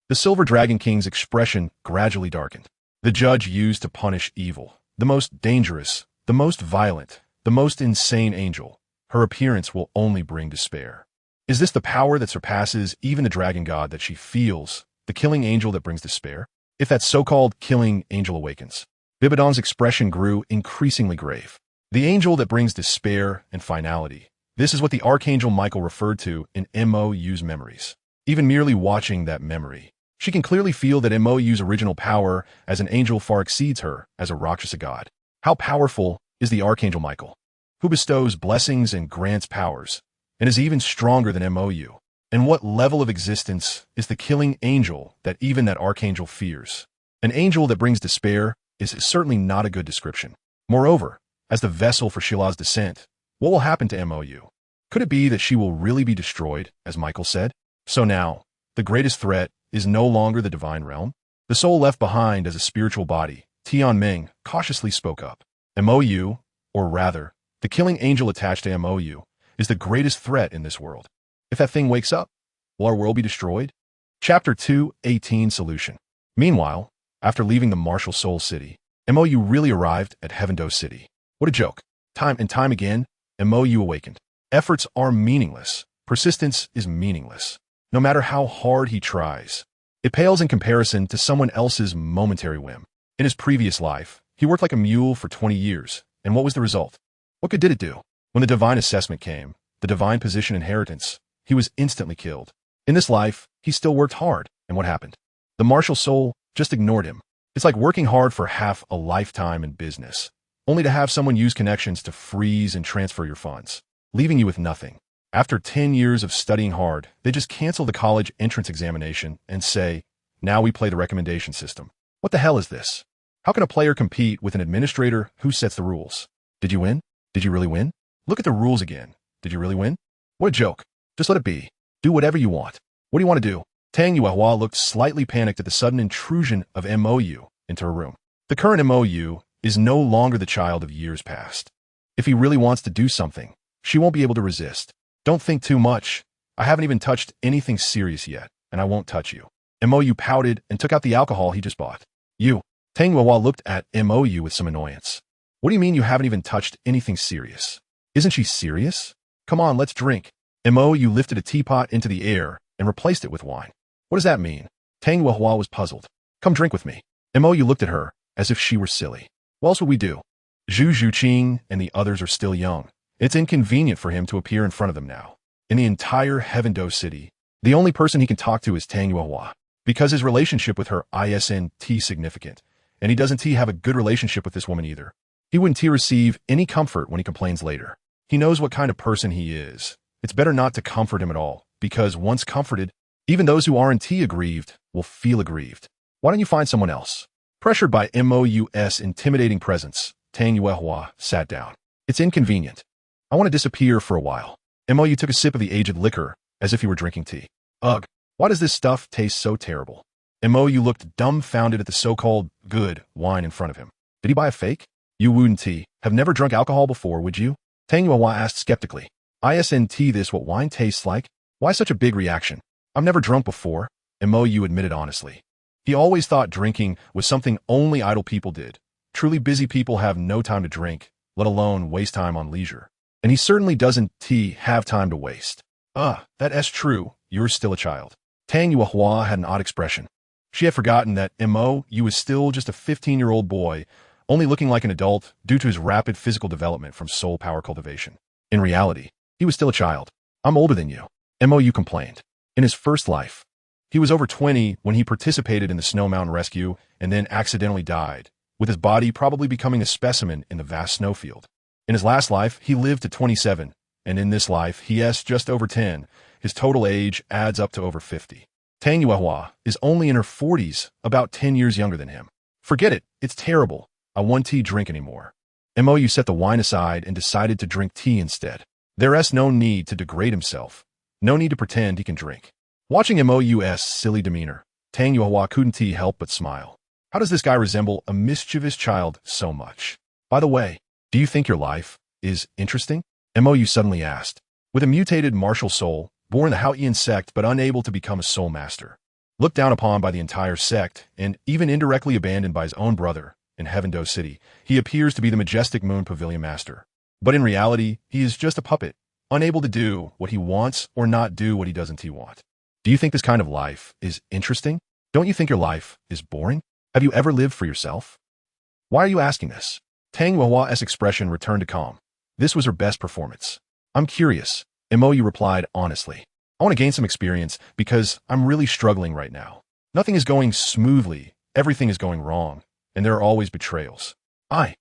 the Silver Dragon King's expression gradually darkened. The judge used to punish evil, the most dangerous, the most violent, the most insane angel. Her appearance will only bring despair. Is this the power that surpasses even the dragon god that she feels, the killing angel that brings despair? If that so-called killing angel awakens, Bibidon's expression grew increasingly grave. The angel that brings despair and finality. This is what the Archangel Michael referred to in Mo's memories. Even merely watching that memory, she can clearly feel that Mo's original power as an angel far exceeds her as a Rakshasa god. How powerful is the Archangel Michael, who bestows blessings and grants powers, and is even stronger than Mo? And what level of existence is the killing angel that even that Archangel fears? An angel that brings despair, is certainly not a good description. Moreover, as the vessel for Shila's descent, what will happen to MOU? Could it be that she will really be destroyed, as Michael said? So now, the greatest threat is no longer the divine realm? The soul left behind as a spiritual body, Tianming cautiously spoke up. MOU, or rather, the killing angel attached to MOU, is the greatest threat in this world. If that thing wakes up, will our world be destroyed? Chapter 2:18 Solution. Meanwhile, after leaving the martial soul city, MOU really arrived at Heavendo City. What a joke. Time and time again, MOU awakened. Efforts are meaningless. Persistence is meaningless. No matter how hard he tries, it pales in comparison to someone else's momentary whim. In his previous life, he worked like a mule for 20 years, and what was the result? What good did it do? When the divine assessment came, the divine position inheritance, he was instantly killed. In this life, he still worked hard, and what happened? The martial soul just ignored him. It's like working hard for half a lifetime in business, only to have someone use connections to freeze and transfer your funds, leaving you with nothing. After 10 years of studying hard, they just cancel the college entrance examination and say, now we play the recommendation system. What the hell is this? How can a player compete with an administrator who sets the rules? Did you win? Did you really win? Look at the rules again. Did you really win? What a joke. Just let it be. Do whatever you want. What do you want to do? Tang Yuehua looked slightly panicked at the sudden intrusion of MOU into her room. The current MOU is no longer the child of years past. If he really wants to do something, she won't be able to resist. Don't think too much. I haven't even touched anything serious yet, and I won't touch you. MOU pouted and took out the alcohol he just bought. You. Tang Yuehua looked at MOU with some annoyance. What do you mean you haven't even touched anything serious? Isn't she serious? Come on, let's drink. MOU lifted a teapot into the air and replaced it with wine. What does that mean? Tang Yuehua was puzzled. Come drink with me. MOU looked at her as if she were silly. What else would we do? Zhu Zhuqing and the others are still young. It's inconvenient for him to appear in front of them now. In the entire Heavendo City, the only person he can talk to is Tang Yuehua, because his relationship with her isn't significant, and he doesn't have a good relationship with this woman either. He wouldn't receive any comfort when he complains later. He knows what kind of person he is. It's better not to comfort him at all, because once comforted, even those who aren't aggrieved will feel aggrieved. Why don't you find someone else? Pressured by MOU's intimidating presence, Tang Yuehua sat down. It's inconvenient. I want to disappear for a while. MOU took a sip of the aged liquor, as if he were drinking tea. Ugh, why does this stuff taste so terrible? MOU looked dumbfounded at the so-called good wine in front of him. Did he buy a fake? You wouldn't have never drunk alcohol before, would you? Tang Yuehua asked skeptically. Isn't this what wine tastes like? Why such a big reaction? I've never drunk before, MOU admitted honestly. He always thought drinking was something only idle people did. Truly busy people have no time to drink, let alone waste time on leisure. And he certainly doesn't have time to waste. That's true, you're still a child. Tang Yuehua had an odd expression. She had forgotten that MOU was still just a 15-year-old boy, only looking like an adult due to his rapid physical development from soul power cultivation. In reality, he was still a child. I'm older than you, MOU complained. In his first life, he was over 20 when he participated in the Snow Mountain rescue and then accidentally died, with his body probably becoming a specimen in the vast snowfield. In his last life, he lived to 27, and in this life, he is just over 10. His total age adds up to over 50. Tang Yuehua is only in her 40s, about 10 years younger than him. Forget it, it's terrible. I won't drink anymore. MOU set the wine aside and decided to drink tea instead. There's no need to degrade himself. No need to pretend he can drink. Watching MOU's silly demeanor, Tang Yuehua couldn't help but smile. How does this guy resemble a mischievous child so much? By the way, do you think your life is interesting? MOU suddenly asked. With a mutated martial soul, born the Haoyan sect but unable to become a soul master, looked down upon by the entire sect, and even indirectly abandoned by his own brother in Heavendo City, he appears to be the majestic Moon Pavilion master. But in reality, he is just a puppet, unable to do what he wants or not do what he doesn't want. Do you think this kind of life is interesting? Don't you think your life is boring? Have you ever lived for yourself? Why are you asking this? Tang Yuehua's expression returned to calm. This was her best performance. I'm curious, MOU replied honestly. I want to gain some experience because I'm really struggling right now. Nothing is going smoothly, everything is going wrong, and there are always betrayals. I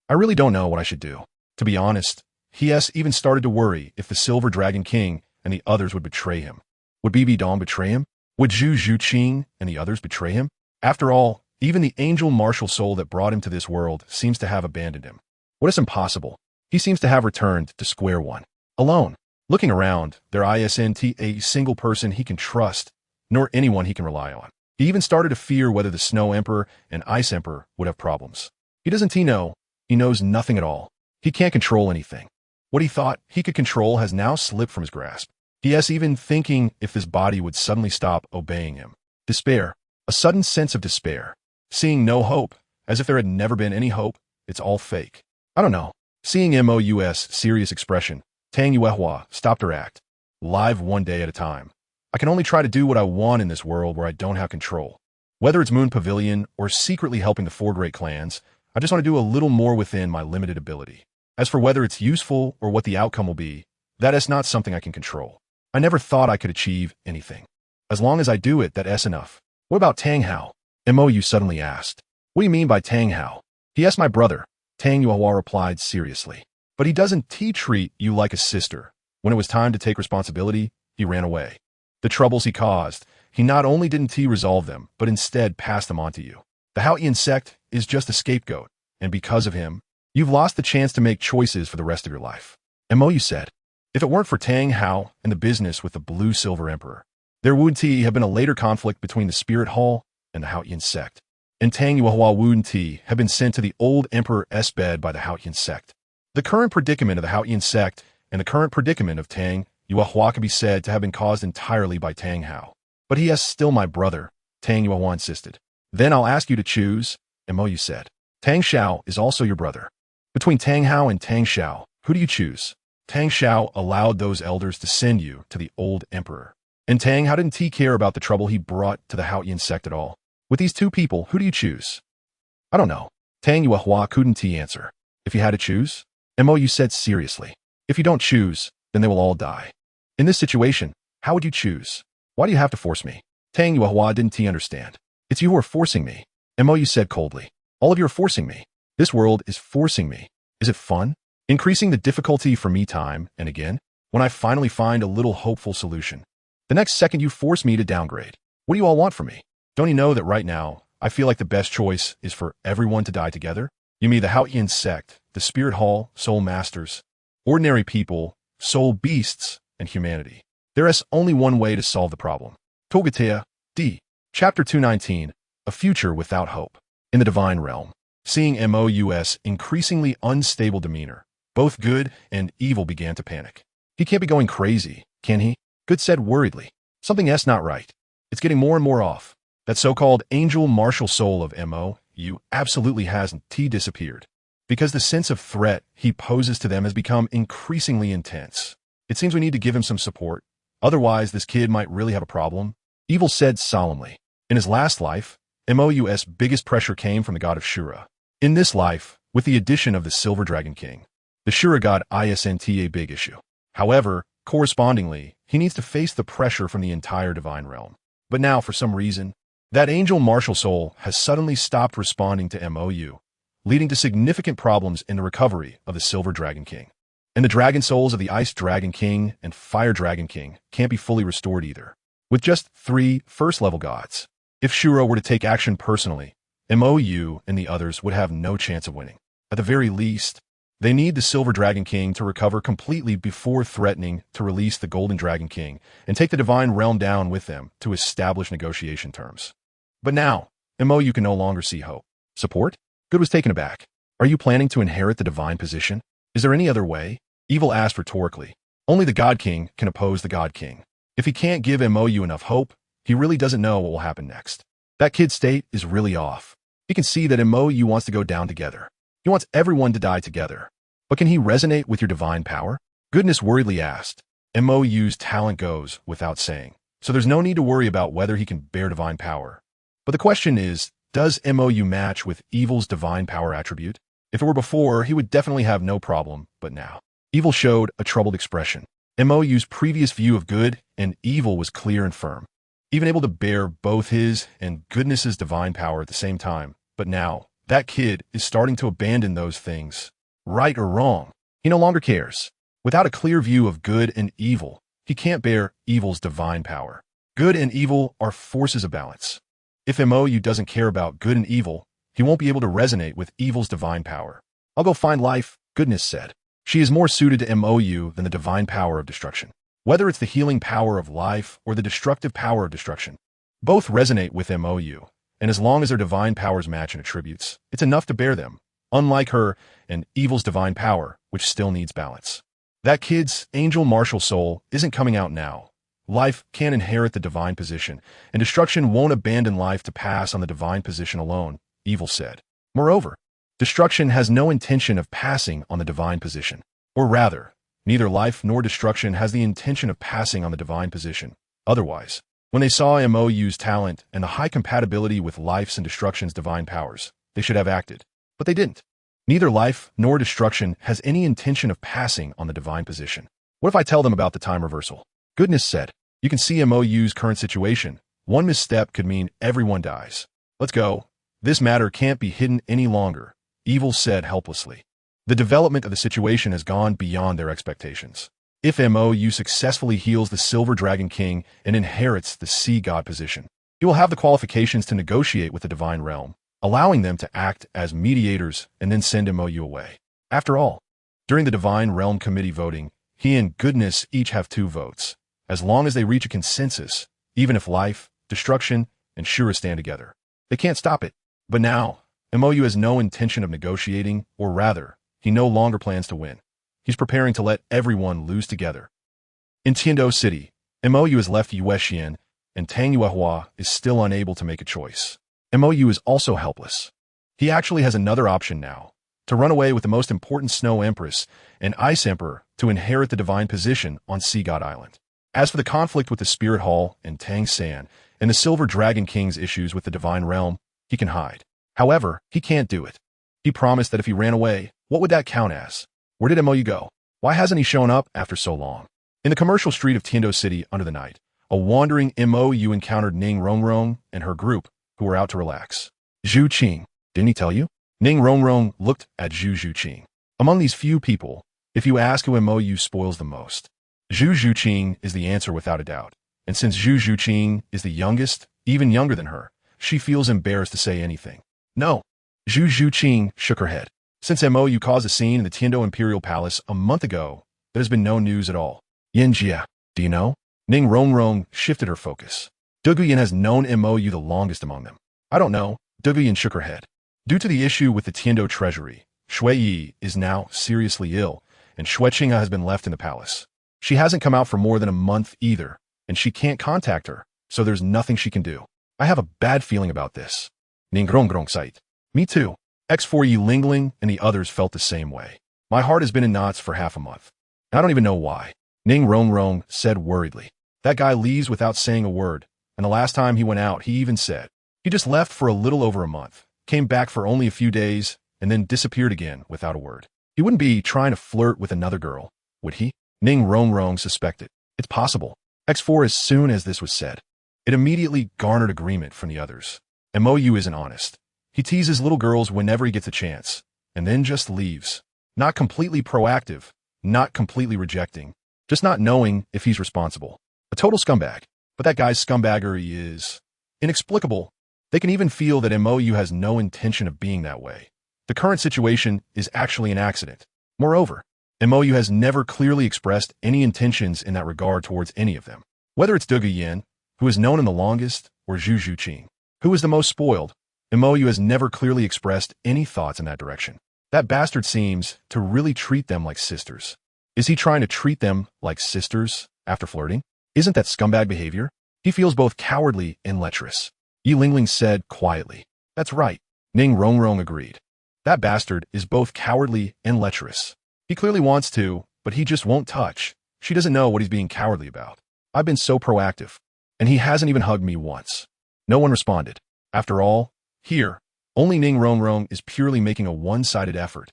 really don't know what I should do. To be honest, he has even started to worry if the Silver Dragon King and the others would betray him. Would BB Dong betray him? Would Zhu Zhuqing and the others betray him? After all, Even the angel martial soul that brought him to this world seems to have abandoned him. What is impossible? He seems to have returned to square one. Alone. Looking around, there isn't a single person he can trust, nor anyone he can rely on. He even started to fear whether the Snow Emperor and Ice Emperor would have problems. He doesn't know. He knows nothing at all. He can't control anything. What he thought he could control has now slipped from his grasp. He is even thinking if this body would suddenly stop obeying him. Despair. A sudden sense of despair. Seeing no hope, as if there had never been any hope. It's all fake. I don't know. Seeing Mo's serious expression, Tang Yuehua stopped her act. Live one day at a time. I can only try to do what I want in this world where I don't have control. Whether it's Moon Pavilion or secretly helping the four great clans, I just want to do a little more within my limited ability. As for whether it's useful or what the outcome will be, that is not something I can control. I never thought I could achieve anything. As long as I do it, that's enough. What about Tang Hao? Mou suddenly asked. What do you mean by Tang Hao? He asked my brother. Tang Yuehua replied seriously. But he doesn't treat you like a sister. When it was time to take responsibility, he ran away. The troubles he caused, he not only didn't resolve them, but instead passed them on to you. The Haotian sect is just a scapegoat, and because of him, you've lost the chance to make choices for the rest of your life. Mou said. If it weren't for Tang Hao and the business with the Blue-Silver Emperor, there would have been a later conflict between the Spirit Hall and the Haotian sect. And Tang Yuehua wouldn't have been sent to the old Emperor's bed by the Haotian sect. The current predicament of the Haotian sect and the current predicament of Tang Yuehua can be said to have been caused entirely by Tang Hao. But he is still my brother, Tang Yuehua insisted. Then I'll ask you to choose, Mou said. Tang Xiao is also your brother. Between Tang Hao and Tang Xiao, who do you choose? Tang Xiao allowed those elders to send you to the old emperor. And Tang Hao didn't care about the trouble he brought to the Haotian sect at all. With these two people, who do you choose? I don't know. Tang Yuehua couldn't answer. If you had to choose? Mou said seriously. If you don't choose, then they will all die. In this situation, how would you choose? Why do you have to force me? Tang Yuehua didn't understand. It's you who are forcing me. Mou said coldly. All of you are forcing me. This world is forcing me. Is it fun? Increasing the difficulty for me time and again, when I finally find a little hopeful solution. The next second you force me to downgrade. What do you all want from me? Don't you know that right now, I feel like the best choice is for everyone to die together? You mean the Haotian sect, the Spirit Hall, Soul Masters, ordinary people, soul beasts, and humanity. There is only one way to solve the problem. Togatea, D. Chapter 219, A Future Without Hope. In the Divine Realm. Seeing Mou's increasingly unstable demeanor, both good and evil began to panic. He can't be going crazy, can he? Good said worriedly. Something's not right. It's getting more and more off. That so-called angel martial soul of Mou absolutely hasn't disappeared. Because the sense of threat he poses to them has become increasingly intense. It seems we need to give him some support. Otherwise, this kid might really have a problem. Evil said solemnly. In his last life, Mou's biggest pressure came from the god of Shura. In this life, with the addition of the Silver Dragon King, the Shura god isn't a big issue. However, correspondingly, he needs to face the pressure from the entire divine realm. But now, for some reason, that angel martial soul has suddenly stopped responding to Mou, leading to significant problems in the recovery of the Silver Dragon King. And the dragon souls of the Ice Dragon King and Fire Dragon King can't be fully restored either. With just 3 first-level gods, if Shura were to take action personally, Mou and the others would have no chance of winning. At the very least, they need the Silver Dragon King to recover completely before threatening to release the Golden Dragon King and take the Divine Realm down with them to establish negotiation terms. But now, Mou can no longer see hope. Support? Good was taken aback. Are you planning to inherit the divine position? Is there any other way? Evil asked rhetorically. Only the God King can oppose the God King. If he can't give Mou enough hope, he really doesn't know what will happen next. That kid's state is really off. He can see that Mou wants to go down together. He wants everyone to die together. But can he resonate with your divine power? Goodness worriedly asked. Mou's talent goes without saying, so there's no need to worry about whether he can bear divine power. But the question is, does Mou match with Evil's divine power attribute? If it were before, he would definitely have no problem, but now. Evil showed a troubled expression. Mou's previous view of good and evil was clear and firm, even able to bear both his and goodness's divine power at the same time. But now, that kid is starting to abandon those things. Right or wrong, he no longer cares. Without a clear view of good and evil, he can't bear evil's divine power. Good and evil are forces of balance. If MOU doesn't care about good and evil, he won't be able to resonate with evil's divine power. I'll go find life, goodness said. She is more suited to MOU than the divine power of destruction. Whether it's the healing power of life or the destructive power of destruction, both resonate with MOU, and as long as their divine powers match in attributes, it's enough to bear them, unlike her and evil's divine power, which still needs balance. That kid's angel martial soul isn't coming out now. Life can't inherit the divine position, and destruction won't abandon life to pass on the divine position alone, evil said. Moreover, destruction has no intention of passing on the divine position. Or rather, neither life nor destruction has the intention of passing on the divine position. Otherwise, when they saw MOU's talent and the high compatibility with life's and destruction's divine powers, they should have acted. But they didn't. Neither life nor destruction has any intention of passing on the divine position. What if I tell them about the time reversal? Goodness said, you can see MOU's current situation. One misstep could mean everyone dies. Let's go. This matter can't be hidden any longer, evil said helplessly. The development of the situation has gone beyond their expectations. If MOU successfully heals the Silver Dragon King and inherits the Sea God position, he will have the qualifications to negotiate with the Divine Realm, allowing them to act as mediators and then send MOU away. After all, during the Divine Realm Committee voting, he and Goodness each have 2 votes, as long as they reach a consensus, even if life, destruction, and Shura stand together. They can't stop it. But now, MOU has no intention of negotiating, or rather, he no longer plans to win. He's preparing to let everyone lose together. In Tiando City, MOU has left Yuexian, and Tang Yuehua is still unable to make a choice. MOU is also helpless. He actually has another option now, to run away with the most important Snow Empress and Ice Emperor to inherit the divine position on Sea God Island. As for the conflict with the Spirit Hall and Tang San, and the Silver Dragon King's issues with the Divine Realm, he can hide. However, he can't do it. He promised that if he ran away, what would that count as? Where did MOU go? Why hasn't he shown up after so long? In the commercial street of Tiando City under the night, a wandering MOU encountered Ning Rongrong and her group, who were out to relax. Zhu Qing, didn't he tell you? Ning Rongrong looked at Zhu Qing. Among these few people, if you ask who MOU spoils the most, Zhu Qing is the answer without a doubt. And since Zhu Qing is the youngest, even younger than her, she feels embarrassed to say anything. No. Zhu Qing shook her head. Since MOU caused a scene in the Tiando Imperial Palace a month ago, there's been no news at all. Yin Jia, do you know? Ning Rongrong shifted her focus. Duguyan has known MOU the longest among them. I don't know. Duguyan shook her head. Due to the issue with the Tiando treasury, Shui Yi is now seriously ill, and Shui Qing'a has been left in the palace. She hasn't come out for more than a month either, and she can't contact her, so there's nothing she can do. I have a bad feeling about this. Ning Rongrong sighed. Me too. X4 Yi Lingling and the others felt the same way. My heart has been in knots for half a month. I don't even know why. Ning Rongrong said worriedly. That guy leaves without saying a word, and the last time he went out, he even said. He just left for a little over a month, came back for only a few days, and then disappeared again without a word. He wouldn't be trying to flirt with another girl, would he? Ning Rongrong suspected. It's possible. X4 as soon as this was said. It immediately garnered agreement from the others. MOU isn't honest. He teases little girls whenever he gets a chance, and then just leaves. Not completely proactive, not completely rejecting, just not knowing if he's responsible. A total scumbag. But that guy's scumbaggery is inexplicable. They can even feel that MOU has no intention of being that way. The current situation is actually an accident. Moreover, MOU has never clearly expressed any intentions in that regard towards any of them. Whether it's Dugu Yin, who is known in the longest, or Zhu Qing, who is the most spoiled, MOU has never clearly expressed any thoughts in that direction. That bastard seems to really treat them like sisters. Is he trying to treat them like sisters after flirting? Isn't that scumbag behavior? He feels both cowardly and lecherous. Yi Lingling said quietly. That's right. Ning Rongrong agreed. That bastard is both cowardly and lecherous. He clearly wants to, but he just won't touch. She doesn't know what he's being cowardly about. I've been so proactive, and he hasn't even hugged me once. No one responded. After all, here, only Ning Rongrong is purely making a one-sided effort.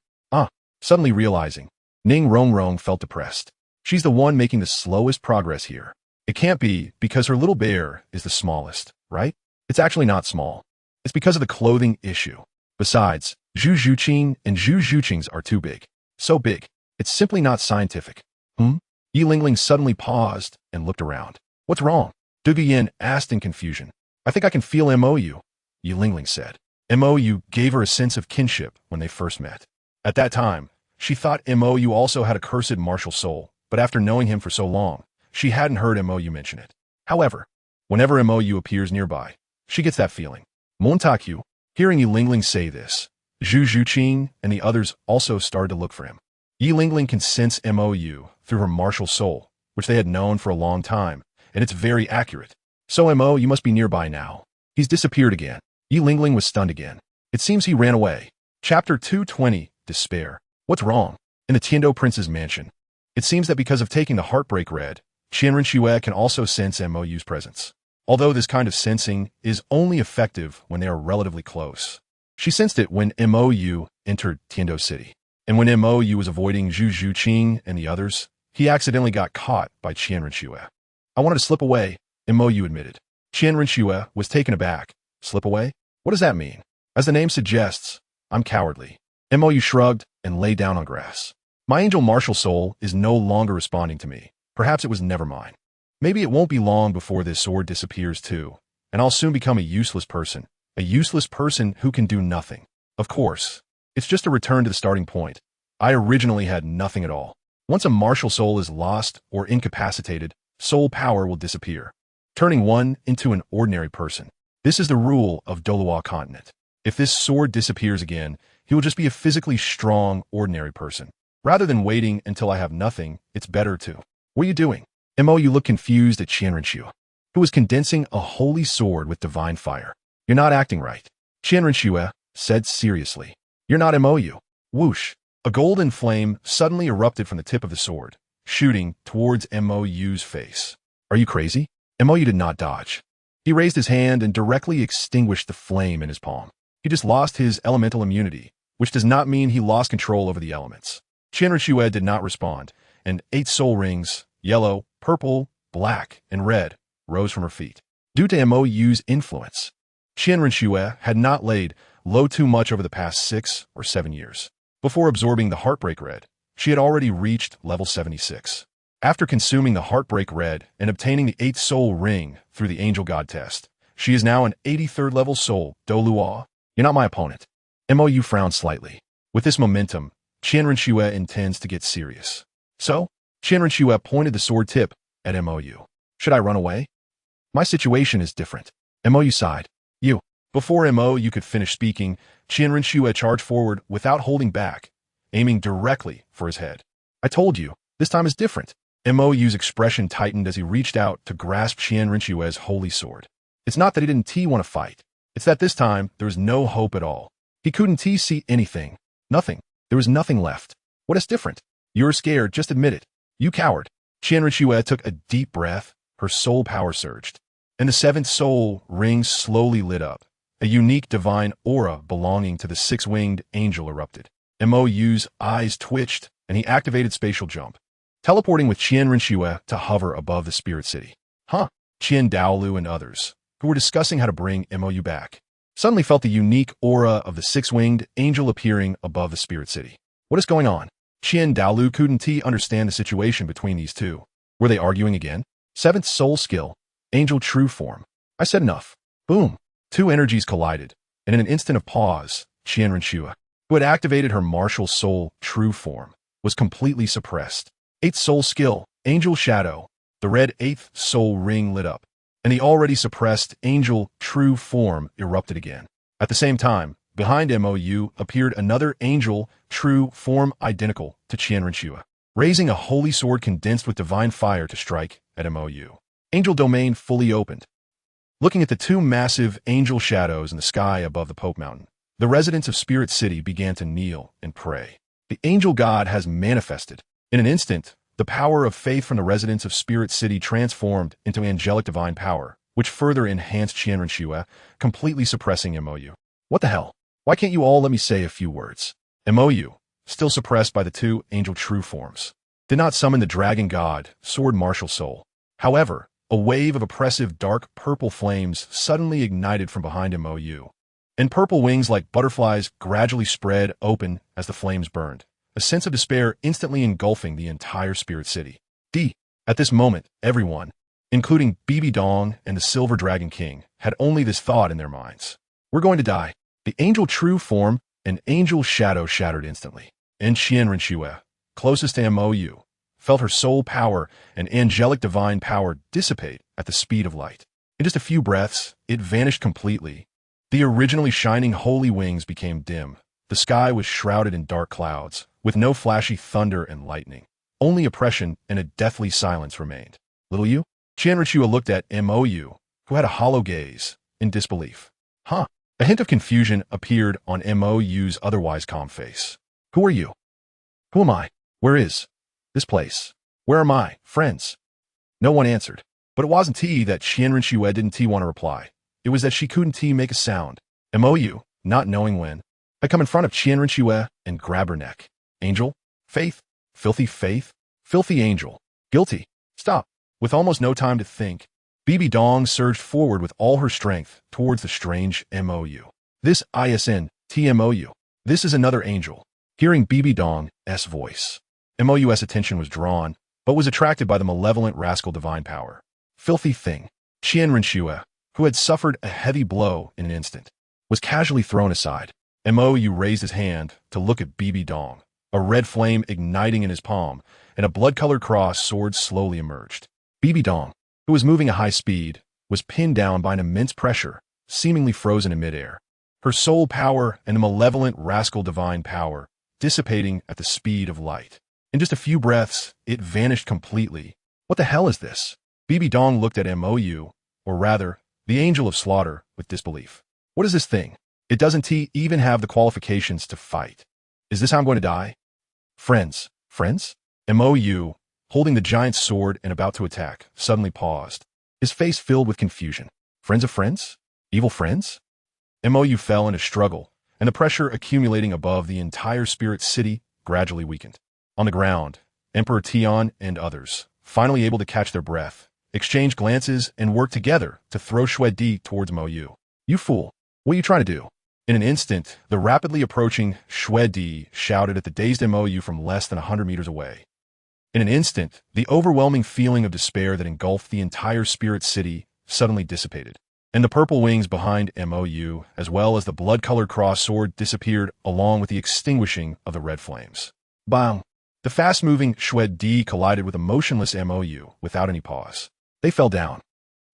Suddenly realizing, Ning Rongrong felt depressed. She's the one making the slowest progress here. It can't be because her little bear is the smallest, right? It's actually not small. It's because of the clothing issue. Besides, Zhu Qing and Zhu Qing's are too big. So big, it's simply not scientific. Yi Lingling suddenly paused and looked around. What's wrong? Dugu Yin asked in confusion. I think I can feel MOU, Yi Lingling said. MOU gave her a sense of kinship when they first met. At that time, she thought MOU also had a cursed martial soul, but after knowing him for so long, she hadn't heard MOU mention it. However, whenever MOU appears nearby, she gets that feeling. Montaku, hearing Yi Lingling say this, Zhu Zhuqing and the others also started to look for him. Yi Lingling can sense MOU through her martial soul, which they had known for a long time, and it's very accurate. So MOU must be nearby now. He's disappeared again. Yi Lingling was stunned again. It seems he ran away. Chapter 220, Despair. What's wrong? In the Tiando Prince's mansion. It seems that because of taking the Heartbreak Red, Qianren Xue can also sense MOU's presence. Although this kind of sensing is only effective when they are relatively close. She sensed it when MOU entered Tiando City. And when MOU was avoiding Zhu Zhuqing and the others, he accidentally got caught by Qianren Xue. I wanted to slip away, MOU admitted. Qianren Xue was taken aback. Slip away? What does that mean? As the name suggests, I'm cowardly. MOU shrugged and lay down on grass. My angel martial soul is no longer responding to me. Perhaps it was never mine. Maybe it won't be long before this sword disappears too, and I'll soon become a useless person who can do nothing. Of course, it's just a return to the starting point. I originally had nothing at all. Once a martial soul is lost or incapacitated, soul power will disappear, turning one into an ordinary person. This is the rule of Douluo Continent. If this sword disappears again, he will just be a physically strong, ordinary person. Rather than waiting until I have nothing, it's better to. What are you doing? MOU looked confused at Qianren Xue, who was condensing a holy sword with divine fire. You're not acting right. Qianren Xue said seriously. You're not MOU. Whoosh. A golden flame suddenly erupted from the tip of the sword, shooting towards MOU's face. Are you crazy? MOU did not dodge. He raised his hand and directly extinguished the flame in his palm. He just lost his elemental immunity, which does not mean he lost control over the elements. Qianren Xue did not respond, and 8 soul rings, yellow, purple, black, and red, rose from her feet. Due to MOU's influence, Qianren Xue had not laid low too much over the past 6 or 7 years. Before absorbing the Heartbreak Red, she had already reached level 76. After consuming the Heartbreak Red and obtaining the 8th soul ring through the Angel God test, she is now an 83rd level soul, Douluo. You're not my opponent. MOU frowned slightly. With this momentum, Qianren Xue intends to get serious. So, Qianren Xue pointed the sword tip at MOU. Should I run away? My situation is different. MOU sighed. You. Before MOU could finish speaking, Qianren Xue charged forward without holding back, aiming directly for his head. I told you, this time is different. MOU's expression tightened as he reached out to grasp Qianren Xue's holy sword. It's not that he didn't want to fight. It's that this time, there was no hope at all. He couldn't see anything. Nothing. There was nothing left. What is different? You're scared, just admit it. You coward. Qianren Xue took a deep breath, her soul power surged, and the 7th soul ring slowly lit up. A unique divine aura belonging to the Six-Winged Angel erupted. MOU's eyes twitched, and he activated Spatial Jump, teleporting with Qianren Xue to hover above the Spirit City. Qian Dalu and others, who were discussing how to bring MOU back, suddenly felt the unique aura of the Six-Winged Angel appearing above the Spirit City. What is going on? Qian Dalu couldn't understand the situation between these two. Were they arguing again? 7th soul skill, Angel True Form. I said enough. Boom. 2 energies collided, and in an instant of pause, Qianren Xue, who had activated her martial soul True Form, was completely suppressed. 8th soul skill, Angel Shadow. The red 8th soul ring lit up, and the already suppressed Angel True Form erupted again. At the same time, behind MOU appeared another Angel True Form identical to Qianren Xue, raising a holy sword condensed with divine fire to strike at MOU. Angel Domain fully opened. Looking at the 2 massive angel shadows in the sky above the Pope Mountain, the residents of Spirit City began to kneel and pray. The angel god has manifested. In an instant, the power of faith from the residents of Spirit City transformed into angelic divine power, which further enhanced Qianren Xue, completely suppressing MOU. What the hell? Why can't you all let me say a few words? MOU, still suppressed by the 2 angel true forms, did not summon the dragon god, sword martial soul. However, a wave of oppressive dark purple flames suddenly ignited from behind MOU, and purple wings like butterflies gradually spread open as the flames burned, a sense of despair instantly engulfing the entire Spirit City. At this moment, everyone, including Bibi Dong and the Silver Dragon King, had only this thought in their minds. We're going to die. The angel true form and angel shadow shattered instantly. And Qianren, closest to MOU, felt her soul power and angelic divine power dissipate at the speed of light. In just a few breaths, it vanished completely. The originally shining holy wings became dim. The sky was shrouded in dark clouds, with no flashy thunder and lightning. Only oppression and a deathly silence remained. Little you? Qianren looked at MOU, who had a hollow gaze, in disbelief. Huh? A hint of confusion appeared on MOU's otherwise calm face. Who are you? Who am I? Where is this place? Where are my friends? No one answered. But it wasn't that Qianren didn't want to reply. It was that she couldn't make a sound. MOU, not knowing when, had come in front of Qianren and grabbed her neck. Angel? Faith? Filthy angel. Guilty. Stop. With almost no time to think, Bibi Dong surged forward with all her strength towards the strange MOU. This ISN, TMOU. This is another angel. Hearing Bibi Dong's voice, MOU's attention was drawn, but was attracted by the malevolent rascal divine power. Filthy thing. Qianren, who had suffered a heavy blow in an instant, was casually thrown aside. MOU raised his hand to look at Bibi Dong. A red flame igniting in his palm, and a blood-colored cross sword slowly emerged. Bibi Dong, who was moving at high speed, was pinned down by an immense pressure, seemingly frozen in midair. Her soul power and the malevolent rascal divine power dissipating at the speed of light. In just a few breaths, it vanished completely. What the hell is this? Bibi Dong looked at MOU, or rather, the angel of slaughter, with disbelief. What is this thing? It doesn't even have the qualifications to fight. Is this how I'm going to die? Friends? MOU, holding the giant sword and about to attack, suddenly paused, his face filled with confusion. Friends of friends? Evil friends? MOU fell in a struggle, and the pressure accumulating above the entire spirit city gradually weakened. On the ground, Emperor Tian and others, finally able to catch their breath, exchanged glances and worked together to throw Shuedi towards MOU. You fool! What are you trying to do? In an instant, the rapidly approaching Shuedi shouted at the dazed MOU from less than 100 meters away. In an instant, the overwhelming feeling of despair that engulfed the entire spirit city suddenly dissipated, and the purple wings behind MOU, as well as the blood-colored cross sword, disappeared along with the extinguishing of the red flames. Bang! The fast-moving Shuedi collided with a motionless MOU without any pause. They fell down.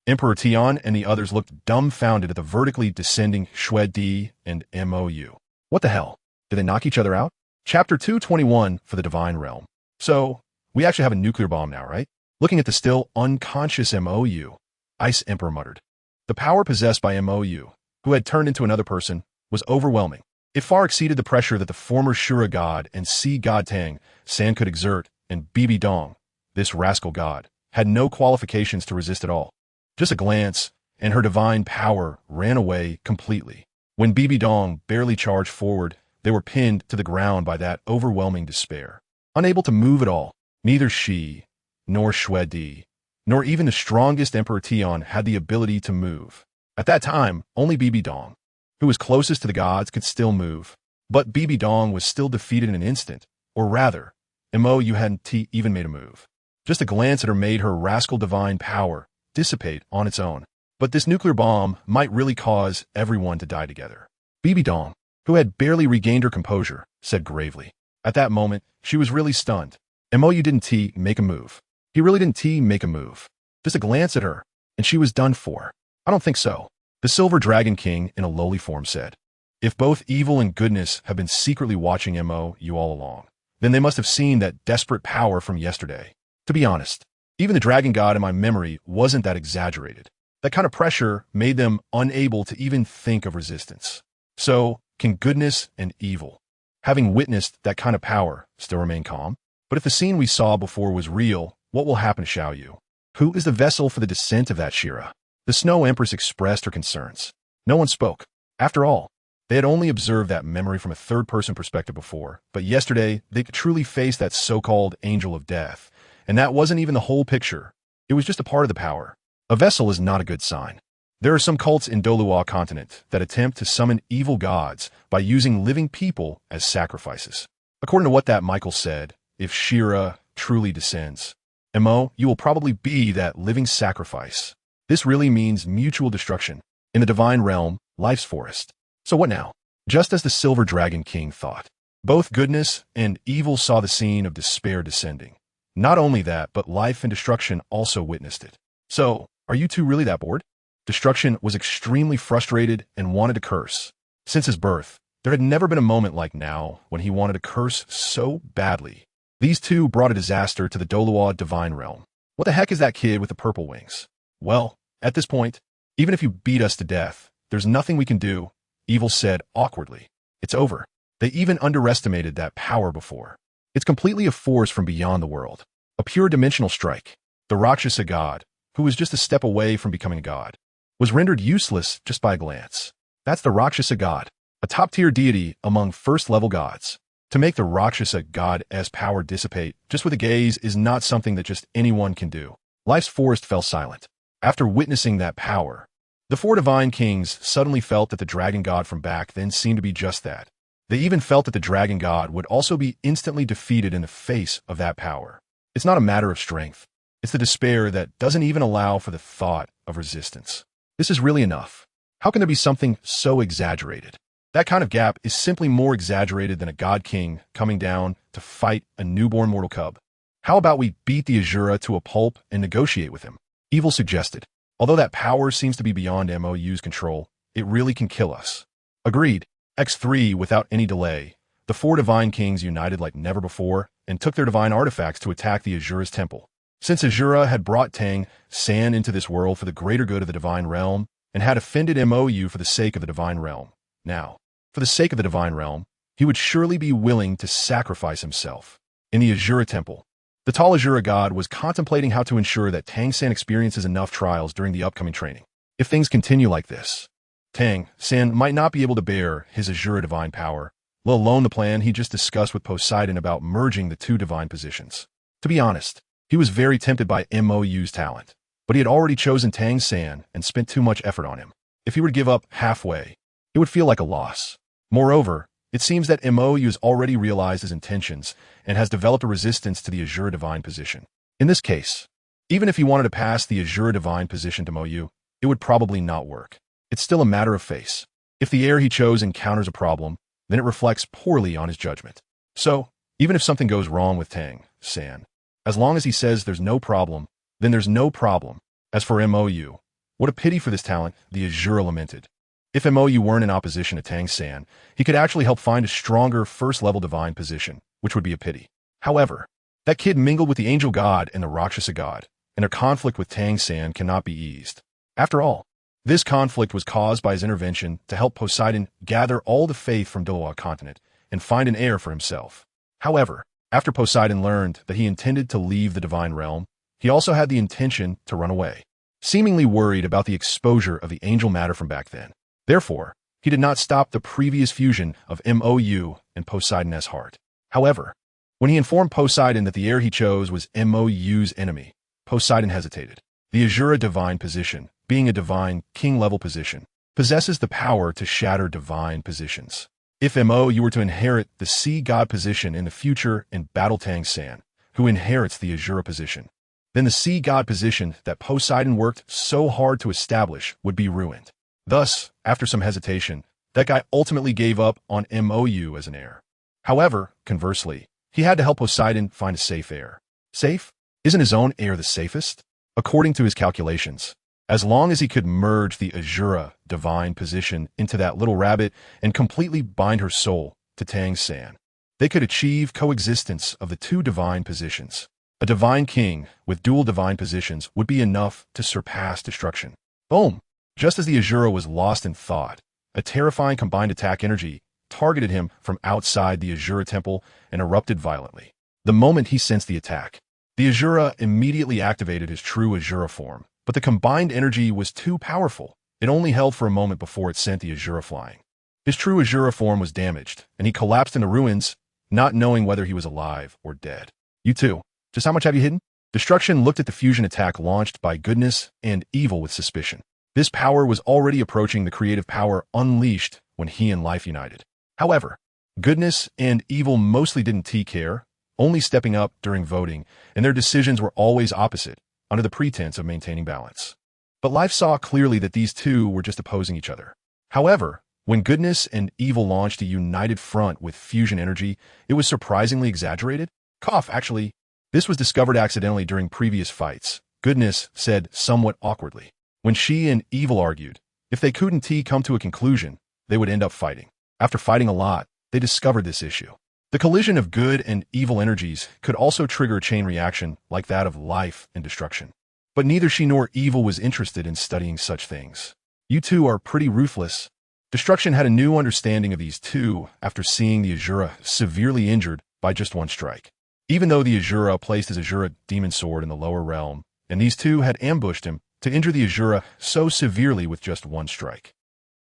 Emperor Tian and the others looked dumbfounded at the vertically descending Shuedi and MOU. What the hell? Did they knock each other out? Chapter 221 for the Divine Realm. So, we actually have a nuclear bomb now, right? Looking at the still unconscious MOU, Ice Emperor muttered. The power possessed by MOU, who had turned into another person, was overwhelming. It far exceeded the pressure that the former Shura god and sea god Tang San could exert, and Bibi Dong, this rascal god, had no qualifications to resist at all. Just a glance, and her divine power ran away completely. When Bibi Dong barely charged forward, they were pinned to the ground by that overwhelming despair. Unable to move at all, neither she, nor Shuedi, nor even the strongest Emperor Tian had the ability to move. At that time, only Bibi Dong, who was closest to the gods, could still move. But Bibi Dong was still defeated in an instant, or rather, MOU hadn't even made a move. Just a glance at her made her rascal divine power dissipate on its own. But this nuclear bomb might really cause everyone to die together. Bibi Dong, who had barely regained her composure, said gravely. At that moment, she was really stunned. MOU didn't make a move. He really didn't make a move. Just a glance at her, and she was done for. I don't think so. The Silver Dragon King in a lowly form said. If both evil and goodness have been secretly watching MOU all along, then they must have seen that desperate power from yesterday. To be honest, even the dragon god in my memory wasn't that exaggerated. That kind of pressure made them unable to even think of resistance. So, can goodness and evil, having witnessed that kind of power, still remain calm? But if the scene we saw before was real, what will happen to Xiaoyu? Who is the vessel for the descent of that Shira? The Snow Empress expressed her concerns. No one spoke. After all, they had only observed that memory from a third-person perspective before, but yesterday they could truly face that so-called angel of death. And that wasn't even the whole picture. It was just a part of the power. A vessel is not a good sign. There are some cults in Douluo Continent that attempt to summon evil gods by using living people as sacrifices. According to what that Michael said, if Shira truly descends, Mo, you will probably be that living sacrifice. This really means mutual destruction. In the divine realm, life's forest. So what now? Just as the Silver Dragon King thought. Both goodness and evil saw the scene of despair descending. Not only that, but life and destruction also witnessed it. So, are you two really that bored? Destruction was extremely frustrated and wanted to curse. Since his birth, there had never been a moment like now when he wanted to curse so badly. These two brought a disaster to the Douluo divine realm. What the heck is that kid with the purple wings? Well, at this point, even if you beat us to death, there's nothing we can do, Evil said awkwardly. It's over. They even underestimated that power before. It's completely a force from beyond the world. A pure dimensional strike. The Rakshasa god, who was just a step away from becoming a god, was rendered useless just by a glance. That's the Rakshasa god, a top-tier deity among first-level gods. To make the Rakshasa god's power dissipate just with a gaze is not something that just anyone can do. Life's forest fell silent. After witnessing that power, the four divine kings suddenly felt that the dragon god from back then seemed to be just that. They even felt that the dragon god would also be instantly defeated in the face of that power. It's not a matter of strength. It's the despair that doesn't even allow for the thought of resistance. This is really enough. How can there be something so exaggerated? That kind of gap is simply more exaggerated than a god king coming down to fight a newborn mortal cub. How about we beat the Azura to a pulp and negotiate with him? Evil suggested. Although that power seems to be beyond MOU's control, it really can kill us. Agreed. X3, without any delay, the four divine kings united like never before and took their divine artifacts to attack the Azura's temple. Since Azura had brought Tang San into this world for the greater good of the divine realm and had offended MOU for the sake of the divine realm, now, for the sake of the divine realm, he would surely be willing to sacrifice himself. In the Azura temple, the tall Azura god was contemplating how to ensure that Tang San experiences enough trials during the upcoming training. If things continue like this, Tang San might not be able to bear his Azura divine power, let alone the plan he just discussed with Poseidon about merging the two divine positions. To be honest, he was very tempted by MOU's talent, but he had already chosen Tang San and spent too much effort on him. If he were to give up halfway, it would feel like a loss. Moreover, it seems that MOU has already realized his intentions and has developed a resistance to the Azura divine position. In this case, even if he wanted to pass the Azura divine position to MOU, it would probably not work. It's still a matter of face. If the heir he chose encounters a problem, then it reflects poorly on his judgment. So, even if something goes wrong with Tang San, as long as he says there's no problem, then there's no problem. As for MOU, what a pity for this talent, the Azura lamented. If MOU weren't in opposition to Tang San, he could actually help find a stronger first-level divine position, which would be a pity. However, that kid mingled with the angel god and the Rakshasa god, and their conflict with Tang San cannot be eased. After all, this conflict was caused by his intervention to help Poseidon gather all the faith from Douluo Continent and find an heir for himself. However, after Poseidon learned that he intended to leave the divine realm, he also had the intention to run away, seemingly worried about the exposure of the angel matter from back then. Therefore, he did not stop the previous fusion of MOU and Poseidon's heart. However, when he informed Poseidon that the heir he chose was MOU's enemy, Poseidon hesitated. The Azura divine position, being a divine king-level position, possesses the power to shatter divine positions. If MOU were to inherit the sea god position in the future and battle Tang San, who inherits the Azura position, then the sea god position that Poseidon worked so hard to establish would be ruined. Thus, after some hesitation, that guy ultimately gave up on MOU as an heir. However, conversely, he had to help Poseidon find a safe heir. Safe? Isn't his own heir the safest? According to his calculations, as long as he could merge the Azura divine position into that little rabbit and completely bind her soul to Tang San, they could achieve coexistence of the two divine positions. A divine king with dual divine positions would be enough to surpass destruction. Boom! Just as the Azura was lost in thought, a terrifying combined attack energy targeted him from outside the Azura temple and erupted violently. The moment he sensed the attack, the Azura immediately activated his true Azura form, but the combined energy was too powerful. It only held for a moment before it sent the Azura flying. His true Azura form was damaged, and he collapsed into ruins, not knowing whether he was alive or dead. You too. Just how much have you hidden? Destruction looked at the fusion attack launched by goodness and evil with suspicion. This power was already approaching the creative power unleashed when he and life united. However, goodness and evil mostly didn't care. only stepping up during voting, and their decisions were always opposite, under the pretense of maintaining balance. But life saw clearly that these two were just opposing each other. However, when goodness and evil launched a united front with fusion energy, it was surprisingly exaggerated. Actually, this was discovered accidentally during previous fights. Goodness said somewhat awkwardly. When she and evil argued, if they couldn't come to a conclusion, they would end up fighting. After fighting a lot, they discovered this issue. The collision of good and evil energies could also trigger a chain reaction like that of life and destruction. But neither she nor evil was interested in studying such things. You two are pretty ruthless. Destruction had a new understanding of these two after seeing the Asura severely injured by just one strike. Even though the Asura placed his Asura demon sword in the lower realm, and these two had ambushed him to injure the Asura so severely with just one strike.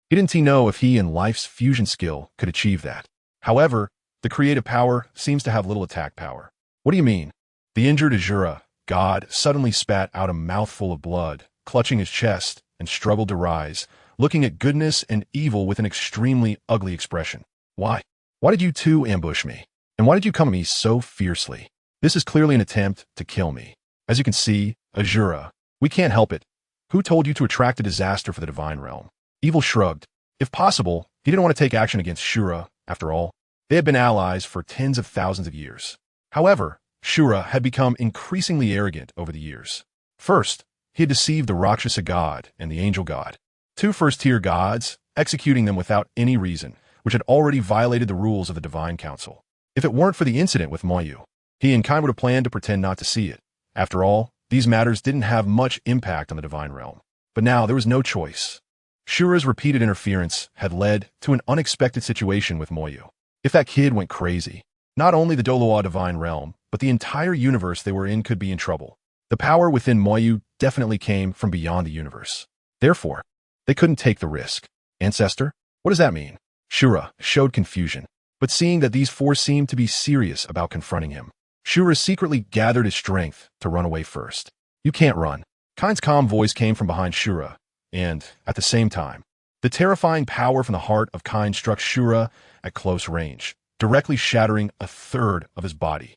He didn't know if he and life's fusion skill could achieve that. However, the creative power seems to have little attack power. What do you mean? The injured Asura god suddenly spat out a mouthful of blood, clutching his chest, and struggled to rise, looking at goodness and evil with an extremely ugly expression. Why? Why did you two ambush me? And why did you come at me so fiercely? This is clearly an attempt to kill me. As you can see, Asura, we can't help it. Who told you to attract a disaster for the divine realm? Evil shrugged. If possible, he didn't want to take action against Shura, after all. They had been allies for tens of thousands of years. However, Shura had become increasingly arrogant over the years. First, he had deceived the Rakshasa god and the angel god, two first-tier gods, executing them without any reason, which had already violated the rules of the Divine Council. If it weren't for the incident with Moyu, he and Kai would have planned to pretend not to see it. After all, these matters didn't have much impact on the divine realm. But now there was no choice. Shura's repeated interference had led to an unexpected situation with Moyu. If that kid went crazy, not only the Douluo divine realm, but the entire universe they were in could be in trouble. The power within Moyu definitely came from beyond the universe. Therefore, they couldn't take the risk. Ancestor? What does that mean? Shura showed confusion, but seeing that these four seemed to be serious about confronting him, Shura secretly gathered his strength to run away first. You can't run. Kain's calm voice came from behind Shura, and, at the same time, the terrifying power from the heart of Kain struck Shura at close range, directly shattering a third of his body.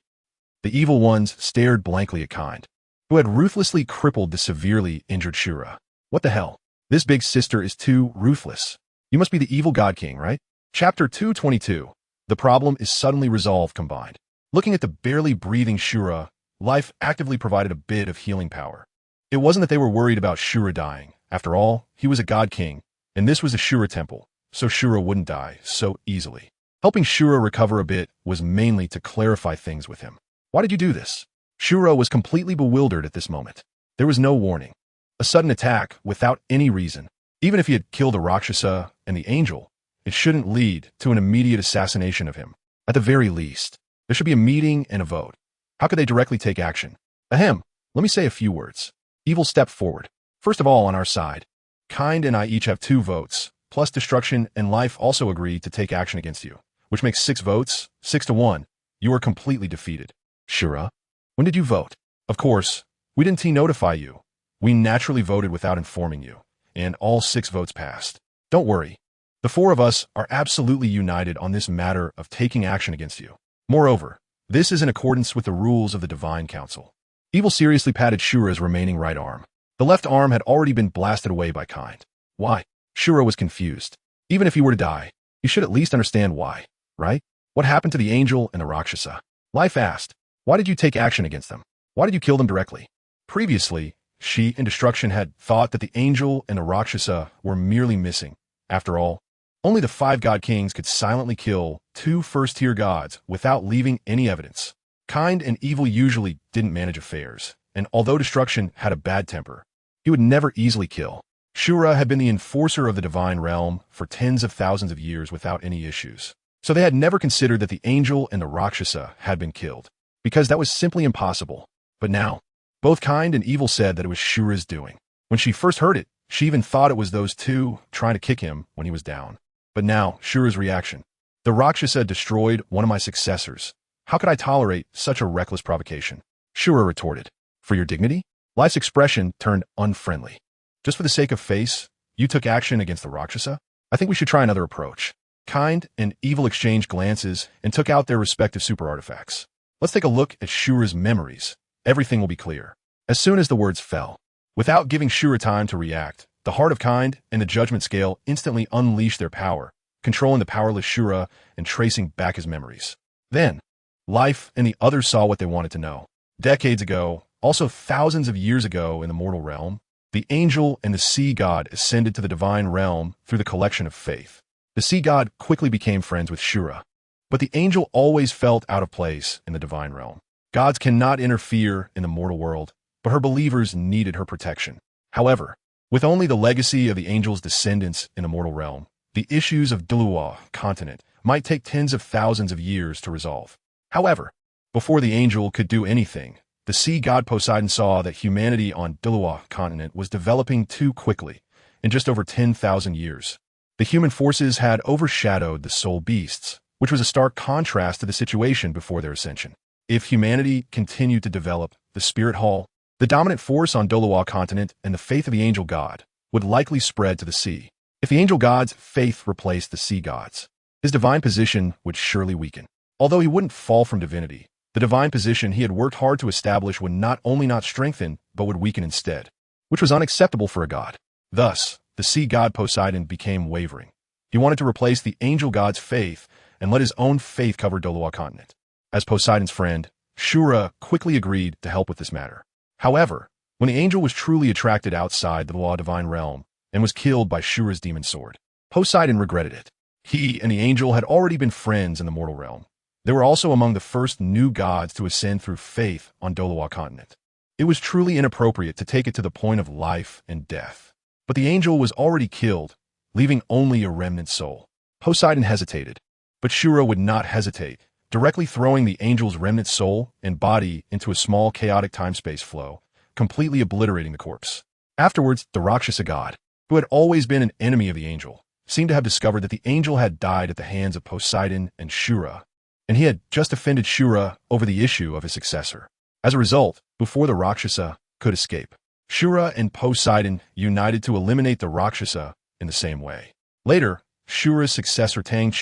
The evil ones stared blankly at Kain, who had ruthlessly crippled the severely injured Shura. What the hell? This big sister is too ruthless. You must be the evil god king, right? Chapter 222. The problem is suddenly resolved combined. Looking at the barely breathing Shura, life actively provided a bit of healing power. It wasn't that they were worried about Shura dying. After all, he was a god king, and this was a Shura temple, so Shura wouldn't die so easily. Helping Shura recover a bit was mainly to clarify things with him. Why did you do this? Shura was completely bewildered at this moment. There was no warning. A sudden attack without any reason. Even if he had killed the Rakshasa and the angel, it shouldn't lead to an immediate assassination of him. At the very least, there should be a meeting and a vote. How could they directly take action? Ahem, let me say a few words. Evil stepped forward. First of all, on our side, Kind and I each have 2 votes, plus destruction and life also agreed to take action against you, which makes 6 votes, 6-1. You are completely defeated. Shura, when did you vote? Of course, we didn't notify you. We naturally voted without informing you, and all 6 votes passed. Don't worry. The 4 of us are absolutely united on this matter of taking action against you. Moreover, this is in accordance with the rules of the Divine Council. Evil seriously patted Shura's remaining right arm. The left arm had already been blasted away by Kind. Why? Shura was confused. Even if he were to die, you should at least understand why, right? What happened to the angel and the Rakshasa? Life asked, why did you take action against them? Why did you kill them directly? Previously, she and Destruction had thought that the angel and the Rakshasa were merely missing. After all, only the 5 god kings could silently kill 2 first-tier gods without leaving any evidence. Kind and evil usually didn't manage affairs, and although Destruction had a bad temper, he would never easily kill. Shura had been the enforcer of the divine realm for tens of thousands of years without any issues. So they had never considered that the angel and the Rakshasa had been killed, because that was simply impossible. But now, both Kind and evil said that it was Shura's doing. When she first heard it, she even thought it was those 2 trying to kick him when he was down. But now, Shura's reaction. The Rakshasa destroyed one of my successors. How could I tolerate such a reckless provocation? Shura retorted. For your dignity? Life's expression turned unfriendly. Just for the sake of face, you took action against the Rakshasa? I think we should try another approach. Kind and evil exchanged glances and took out their respective super artifacts. Let's take a look at Shura's memories. Everything will be clear. As soon as the words fell, without giving Shura time to react, the Heart of Kind and the Judgment Scale instantly unleashed their power, controlling the powerless Shura and tracing back his memories. Then, Life and the others saw what they wanted to know. Decades ago, also thousands of years ago in the mortal realm, the angel and the sea god ascended to the divine realm through the collection of faith. The sea god quickly became friends with Shura, but the angel always felt out of place in the divine realm. Gods cannot interfere in the mortal world, but her believers needed her protection. However, with only the legacy of the angel's descendants in the mortal realm, the issues of Douluo Continent might take tens of thousands of years to resolve. However, before the angel could do anything, the sea god Poseidon saw that humanity on Douluo Continent was developing too quickly, in just over 10,000 years. The human forces had overshadowed the soul beasts, which was a stark contrast to the situation before their ascension. If humanity continued to develop, the spirit hall, the dominant force on Douluo Continent, and the faith of the angel god would likely spread to the sea. If the angel god's faith replaced the sea god's, his divine position would surely weaken. Although he wouldn't fall from divinity, the divine position he had worked hard to establish would not only not strengthen, but would weaken instead, which was unacceptable for a god. Thus, the sea god Poseidon became wavering. He wanted to replace the angel god's faith and let his own faith cover Douluo Continent. As Poseidon's friend, Shura quickly agreed to help with this matter. However, when the angel was truly attracted outside the law divine realm and was killed by Shura's demon sword, Poseidon regretted it. He and the angel had already been friends in the mortal realm. They were also among the first new gods to ascend through faith on Douluo Continent. It was truly inappropriate to take it to the point of life and death. But the angel was already killed, leaving only a remnant soul. Poseidon hesitated, but Shura would not hesitate, directly throwing the angel's remnant soul and body into a small chaotic time-space flow, completely obliterating the corpse. Afterwards, the Rakshasa god, who had always been an enemy of the angel, seemed to have discovered that the angel had died at the hands of Poseidon and Shura, and he had just offended Shura over the issue of his successor. As a result, before the Rakshasa could escape, Shura and Poseidon united to eliminate the Rakshasa in the same way. Later, Shura's successor Tang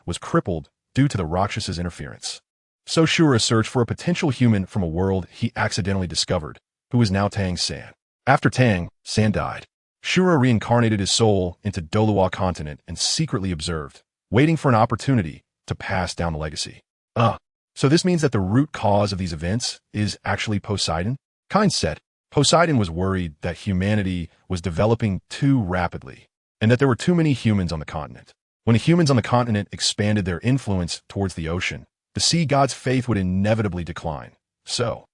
was crippled due to the Rakshas's interference. So Shura searched for a potential human from a world he accidentally discovered, who was now Tang-san. After Tang-san died, Shura reincarnated his soul into Douluo Continent and secretly observed, waiting for an opportunity to pass down the legacy. So this means that the root cause of these events is actually Poseidon? Kind said, Poseidon was worried that humanity was developing too rapidly, and that there were too many humans on the continent. When the humans on the continent expanded their influence towards the ocean, the sea god's faith would inevitably decline. So,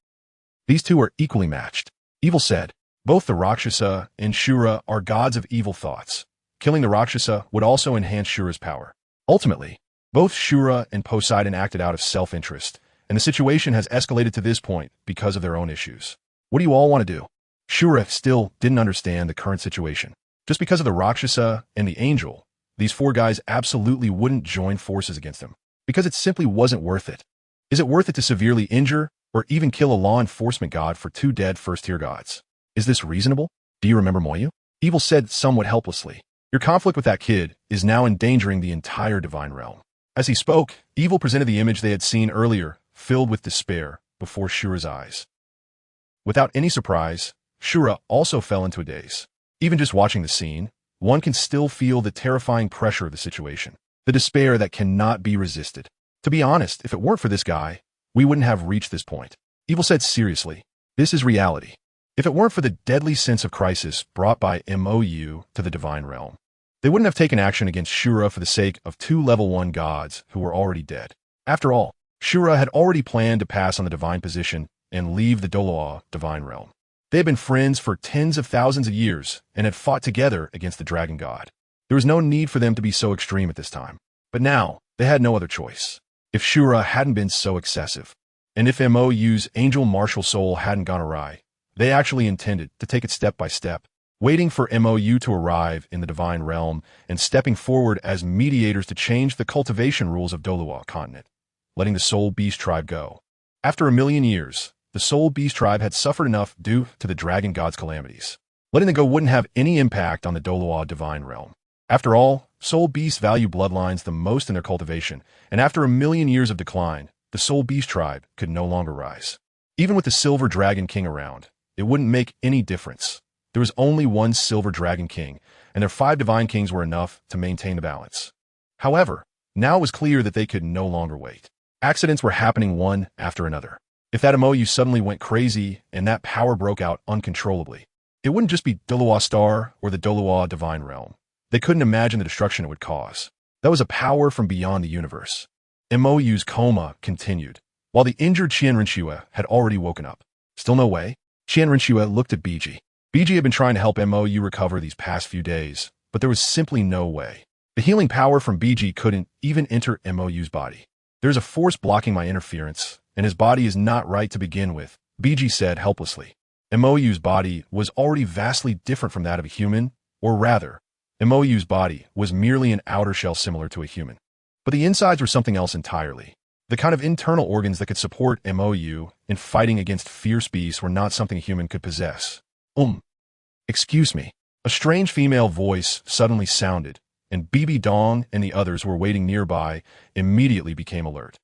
these two are equally matched. Evil said, both the Rakshasa and Shura are gods of evil thoughts. Killing the Rakshasa would also enhance Shura's power. Ultimately, both Shura and Poseidon acted out of self-interest, and the situation has escalated to this point because of their own issues. What do you all want to do? Shura still didn't understand the current situation. Just because of the Rakshasa and the angel, these four guys absolutely wouldn't join forces against him, because it simply wasn't worth it. Is it worth it to severely injure or even kill a law enforcement god for two dead first-tier gods? Is this reasonable? Do you remember Moyu? Evil said somewhat helplessly. Your conflict with that kid is now endangering the entire divine realm. As he spoke, Evil presented the image they had seen earlier, filled with despair, before Shura's eyes. Without any surprise, Shura also fell into a daze. Even just watching the scene, one can still feel the terrifying pressure of the situation, the despair that cannot be resisted. To be honest, if it weren't for this guy, we wouldn't have reached this point. Evil said seriously, this is reality. If it weren't for the deadly sense of crisis brought by MOU to the divine realm, they wouldn't have taken action against Shura for the sake of two level 1 gods who were already dead. After all, Shura had already planned to pass on the divine position and leave the Douluo divine realm. They had been friends for tens of thousands of years and had fought together against the dragon god. There was no need for them to be so extreme at this time. But now, they had no other choice. If Shura hadn't been so excessive, and if MOU's angel martial soul hadn't gone awry, they actually intended to take it step by step, waiting for MOU to arrive in the divine realm and stepping forward as mediators to change the cultivation rules of Douluo Continent, letting the Soul Beast tribe go. After 1,000,000 years, the Soul Beast tribe had suffered enough due to the dragon god's calamities. Letting them go wouldn't have any impact on the Douluo divine realm. After all, Soul Beasts value bloodlines the most in their cultivation, and after 1,000,000 years of decline, the Soul Beast tribe could no longer rise. Even with the Silver Dragon King around, it wouldn't make any difference. There was only one Silver Dragon King, and their 5 Divine Kings were enough to maintain the balance. However, now it was clear that they could no longer wait. Accidents were happening one after another. If that MOU suddenly went crazy and that power broke out uncontrollably, it wouldn't just be Douluo Star or the Douluo Divine Realm. They couldn't imagine the destruction it would cause. That was a power from beyond the universe. MOU's coma continued, while the injured Qian Rinxue had already woken up. Still no way? Qian Rinxue looked at BG. BG had been trying to help MOU recover these past few days, but there was simply no way. The healing power from BG couldn't even enter MOU's body. There's a force blocking my interference, and his body is not right to begin with, BG said helplessly. MOU's body was already vastly different from that of a human, or rather, MOU's body was merely an outer shell similar to a human. But the insides were something else entirely. The kind of internal organs that could support MOU in fighting against fierce beasts were not something a human could possess. Excuse me. A strange female voice suddenly sounded, and Bibi Dong and the others who were waiting nearby immediately became alert.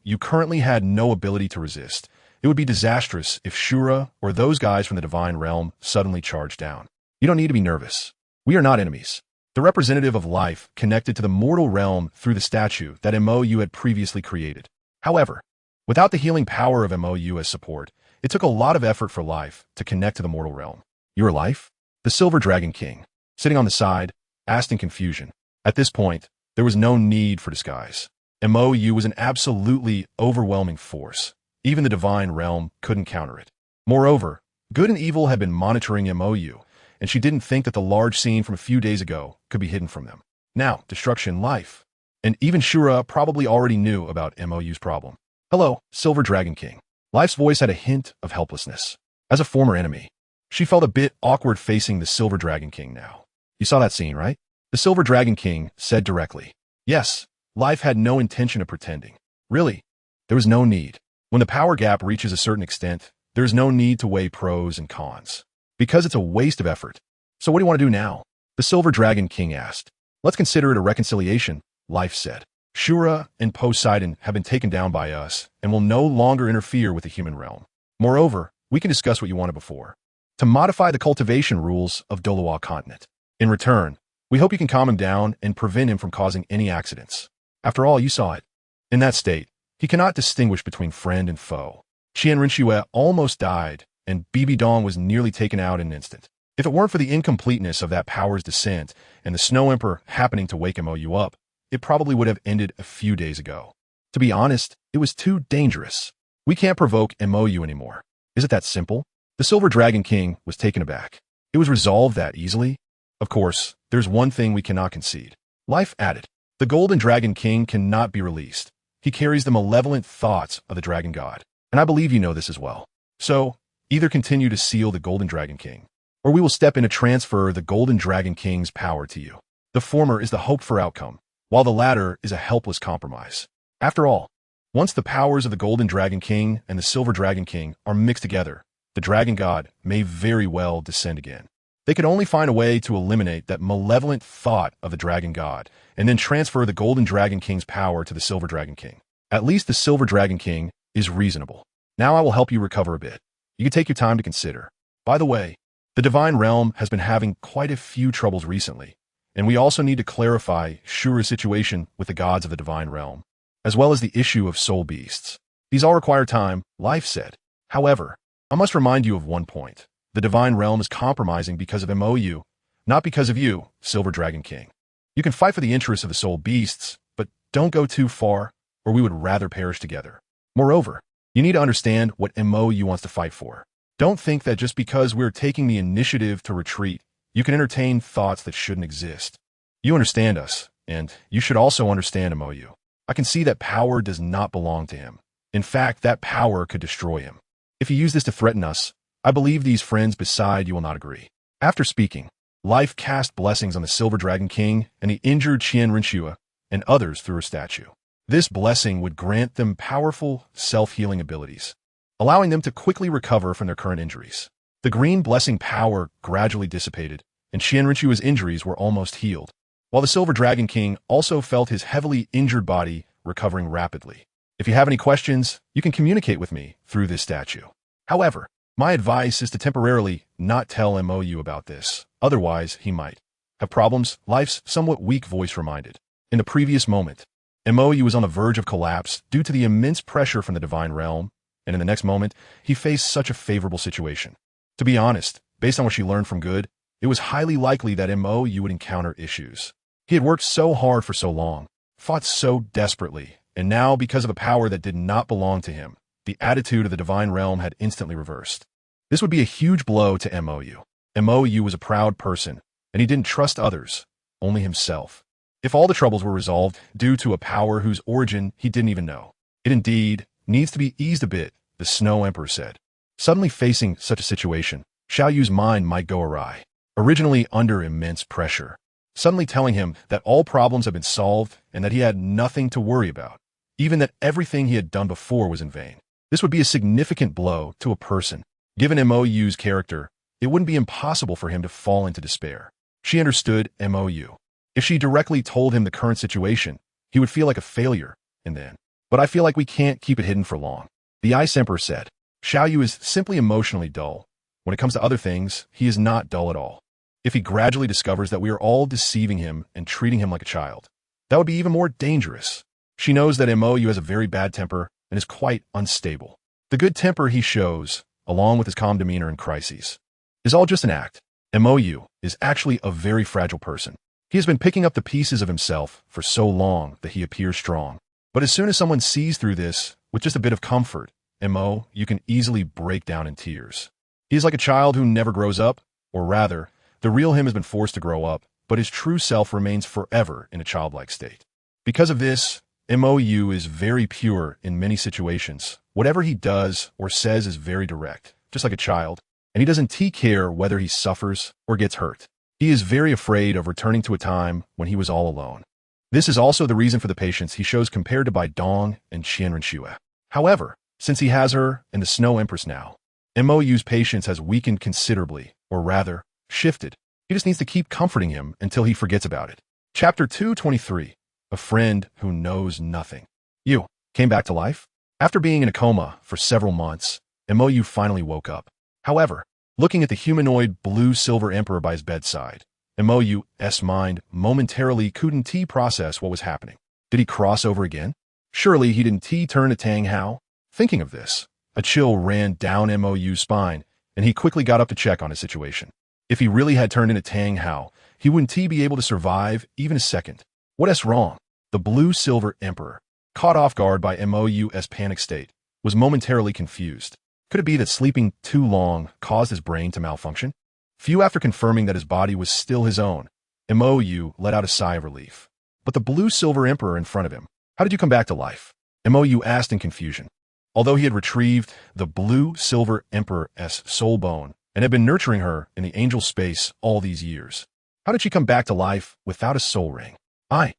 You currently had no ability to resist. It would be disastrous if Shura or those guys from the Divine Realm suddenly charged down. You don't need to be nervous. We are not enemies. The representative of life connected to the mortal realm through the statue that MOU had previously created. However, without the healing power of MOU as support, it took a lot of effort for life to connect to the mortal realm. Your life? The Silver Dragon King, sitting on the side, asked in confusion. At this point, there was no need for disguise. MOU was an absolutely overwhelming force. Even the Divine Realm couldn't counter it. Moreover, good and evil had been monitoring MOU, and she didn't think that the large scene from a few days ago could be hidden from them. Now, destruction, life. And even Shura probably already knew about MOU's problem. Hello, Silver Dragon King. Life's voice had a hint of helplessness. As a former enemy, she felt a bit awkward facing the Silver Dragon King now. You saw that scene, right? The Silver Dragon King said directly. Yes, Life had no intention of pretending. Really, there was no need. When the power gap reaches a certain extent, there is no need to weigh pros and cons. Because it's a waste of effort. So what do you want to do now? The Silver Dragon King asked. Let's consider it a reconciliation, Life said. Shura and Poseidon have been taken down by us and will no longer interfere with the human realm. Moreover, we can discuss what you wanted before. To modify the cultivation rules of Douluo Continent. In return, we hope you can calm him down and prevent him from causing any accidents. After all, you saw it. In that state, he cannot distinguish between friend and foe. Qian Rinxue almost died, and Bibi Dong was nearly taken out in an instant. If it weren't for the incompleteness of that power's descent and the Snow Emperor happening to wake MOU up, it probably would have ended a few days ago. To be honest, it was too dangerous. We can't provoke MOU anymore. Is it that simple? The Silver Dragon King was taken aback. It was resolved that easily? Of course, there's one thing we cannot concede. Life added. The Golden Dragon King cannot be released. He carries the malevolent thoughts of the Dragon God. And I believe you know this as well. So, either continue to seal the Golden Dragon King, or we will step in to transfer the Golden Dragon King's power to you. The former is the hoped-for outcome, while the latter is a helpless compromise. After all, once the powers of the Golden Dragon King and the Silver Dragon King are mixed together, the Dragon God may very well descend again. They could only find a way to eliminate that malevolent thought of the Dragon God and then transfer the Golden Dragon King's power to the Silver Dragon King. At least the Silver Dragon King is reasonable. Now I will help you recover a bit. You can take your time to consider. By the way, the Divine Realm has been having quite a few troubles recently, and we also need to clarify Shura's situation with the gods of the Divine Realm, as well as the issue of soul beasts. These all require time, Life said. However, I must remind you of one point. The Divine Realm is compromising because of MOU, not because of you, Silver Dragon King. You can fight for the interests of the soul beasts, but don't go too far, or we would rather perish together. Moreover, you need to understand what MOU wants to fight for. Don't think that just because we're taking the initiative to retreat, you can entertain thoughts that shouldn't exist. You understand us, and you should also understand MOU. I can see that power does not belong to him. In fact, that power could destroy him. If you use this to threaten us, I believe these friends beside you will not agree. After speaking, Life cast blessings on the Silver Dragon King and the injured Qian Rinxue and others through her statue. This blessing would grant them powerful, self-healing abilities, allowing them to quickly recover from their current injuries. The green blessing power gradually dissipated, and Qian Rinxue's injuries were almost healed, while the Silver Dragon King also felt his heavily injured body recovering rapidly. If you have any questions, you can communicate with me through this statue. However, my advice is to temporarily not tell MOU about this, otherwise he might have problems. Life's somewhat weak voice reminded. In the previous moment, MOU was on the verge of collapse due to the immense pressure from the divine realm, and in the next moment, he faced such a favorable situation. To be honest, based on what she learned from Good, it was highly likely that MOU would encounter issues. He had worked so hard for so long, fought so desperately, and now, because of a power that did not belong to him, the attitude of the divine realm had instantly reversed. This would be a huge blow to MOU. MOU was a proud person, and he didn't trust others, only himself. If all the troubles were resolved due to a power whose origin he didn't even know, it indeed needs to be eased a bit, the Snow Emperor said. Suddenly facing such a situation, Xiao Yu's mind might go awry. Originally under immense pressure, suddenly telling him that all problems had been solved and that he had nothing to worry about, even that everything he had done before was in vain. This would be a significant blow to a person. Given MOU's character, it wouldn't be impossible for him to fall into despair. She understood MOU. If she directly told him the current situation, he would feel like a failure, and then. But I feel like we can't keep it hidden for long. The Ice Emperor said, Xiao Yu is simply emotionally dull. When it comes to other things, he is not dull at all. If he gradually discovers that we are all deceiving him and treating him like a child, that would be even more dangerous. She knows that MOU has a very bad temper and is quite unstable. The good temper he shows, along with his calm demeanor in crises, is all just an act. MOU is actually a very fragile person. He has been picking up the pieces of himself for so long that he appears strong. But as soon as someone sees through this, with just a bit of comfort, you can easily break down in tears. He is like a child who never grows up, or rather, the real him has been forced to grow up, but his true self remains forever in a childlike state. Because of this, MOU is very pure in many situations. Whatever he does or says is very direct, just like a child, and he doesn't care whether he suffers or gets hurt. He is very afraid of returning to a time when he was all alone. This is also the reason for the patience he shows compared to Bai Dong and Qianren Xue. However, since he has her and the Snow Empress now, MOU's patience has weakened considerably, or rather, shifted. He just needs to keep comforting him until he forgets about it. Chapter 223. A Friend Who Knows Nothing. You came back to life? After being in a coma for several months, MOU finally woke up. However, looking at the humanoid blue-silver emperor by his bedside, MOU's mind momentarily couldn't process what was happening. Did he cross over again? Surely he didn't turn to Tang Hao? Thinking of this, a chill ran down MOU's spine, and he quickly got up to check on his situation. If he really had turned into Tang Hao, he wouldn't be able to survive even a second. What's wrong? The blue-silver emperor, caught off guard by MOU's panic state, was momentarily confused. Could it be that sleeping too long caused his brain to malfunction? Few after confirming that his body was still his own, MOU let out a sigh of relief. But the blue-silver emperor in front of him, how did you come back to life? MOU asked in confusion. Although he had retrieved the blue-silver emperor's soul bone and had been nurturing her in the angel space all these years, how did she come back to life without a soul ring? I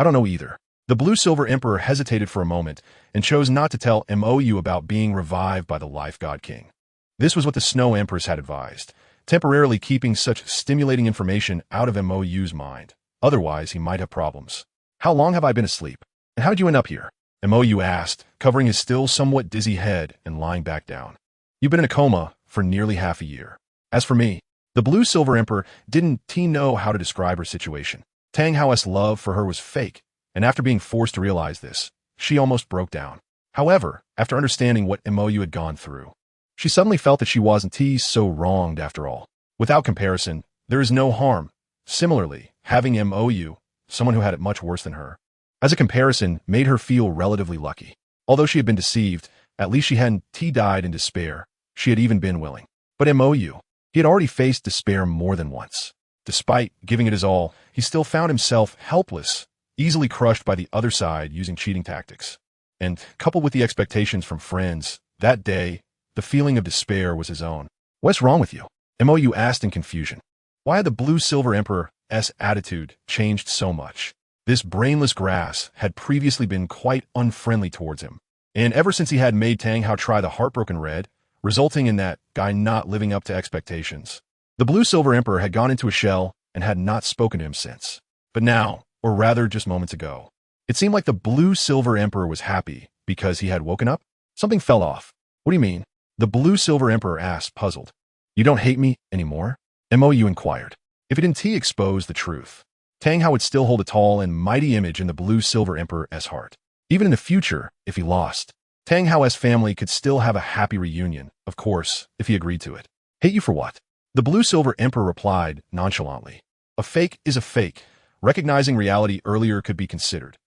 don't know either. The blue-silver emperor hesitated for a moment and chose not to tell MOU about being revived by the Life God King. This was what the Snow Empress had advised, temporarily keeping such stimulating information out of MOU's mind. Otherwise, he might have problems. How long have I been asleep? And how did you end up here? MOU asked, covering his still somewhat dizzy head and lying back down. You've been in a coma for nearly half a year. As for me, the blue-silver emperor didn't know how to describe her situation. Tang Hao's love for her was fake, and after being forced to realize this, she almost broke down. However, after understanding what MOU had gone through, she suddenly felt that she wasn't so wronged after all. Without comparison, there is no harm. Similarly, having MOU, someone who had it much worse than her, as a comparison, made her feel relatively lucky. Although she had been deceived, at least she hadn't died in despair. She had even been willing. But MOU, he had already faced despair more than once. Despite giving it his all, he still found himself helpless, easily crushed by the other side using cheating tactics. And coupled with the expectations from friends, that day, the feeling of despair was his own. What's wrong with you? MOU asked in confusion. Why had the blue-silver emperor's attitude changed so much? This brainless grass had previously been quite unfriendly towards him. And ever since he had made Tang Hao try the heartbroken red, resulting in that guy not living up to expectations, the blue-silver emperor had gone into a shell and had not spoken to him since. But now, or rather just moments ago, it seemed like the blue-silver emperor was happy because he had woken up? Something fell off. What do you mean? The Blue Silver Emperor asked, puzzled. You don't hate me anymore? Mou inquired. If it didn't expose the truth, Tang Hao would still hold a tall and mighty image in the Blue Silver Emperor's heart. Even in the future, if he lost, Tang Hao's family could still have a happy reunion, of course, if he agreed to it. Hate you for what? The Blue Silver Emperor replied nonchalantly. A fake is a fake. Recognizing reality earlier could be considered.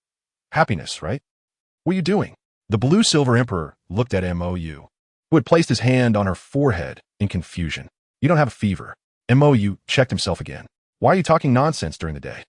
Happiness, right? What are you doing? The Blue Silver Emperor looked at Mou, who had placed his hand on her forehead in confusion. You don't have a fever. Mou checked himself again. Why are you talking nonsense during the day?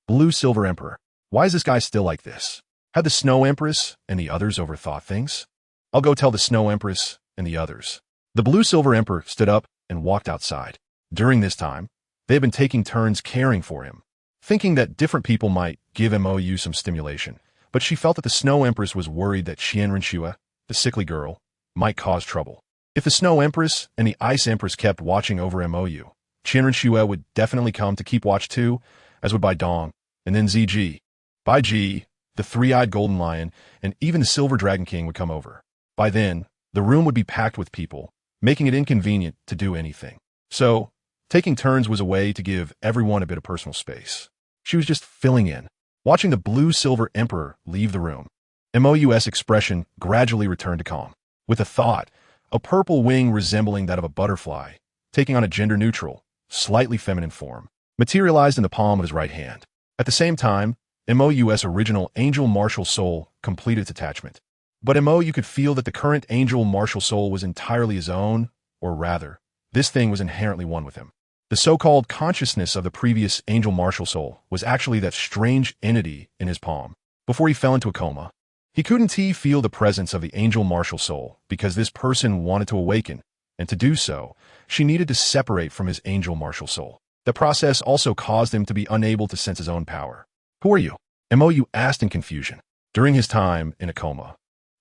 Blue Silver Emperor. Why is this guy still like this? Had the Snow Empress and the others overthought things? I'll go tell the Snow Empress and the others. The Blue Silver Emperor stood up and walked outside. During this time, they had been taking turns caring for him, thinking that different people might give Mou some stimulation, but she felt that the Snow Empress was worried that Qianrenxue, the sickly girl, might cause trouble. If the Snow Empress and the Ice Empress kept watching over Mou, Qianrenxue would definitely come to keep watch too, as would Bai Dong, and then ZG. Bai Ji, the three-eyed golden lion, and even the Silver Dragon King would come over. By then, the room would be packed with people, making it inconvenient to do anything. So, taking turns was a way to give everyone a bit of personal space. She was just filling in, watching the Blue Silver Emperor leave the room. Mou's expression gradually returned to calm. With a thought, a purple wing resembling that of a butterfly, taking on a gender-neutral, slightly feminine form, materialized in the palm of his right hand. At the same time, Mou's original angel martial soul completed its attachment. But Mou could feel that the current angel martial soul was entirely his own, or rather, this thing was inherently one with him. The so-called consciousness of the previous angel martial soul was actually that strange entity in his palm. Before he fell into a coma, he couldn't feel the presence of the angel martial soul because this person wanted to awaken, and to do so, she needed to separate from his angel martial soul. The process also caused him to be unable to sense his own power. Who are you? Mou asked in confusion. During his time in a coma,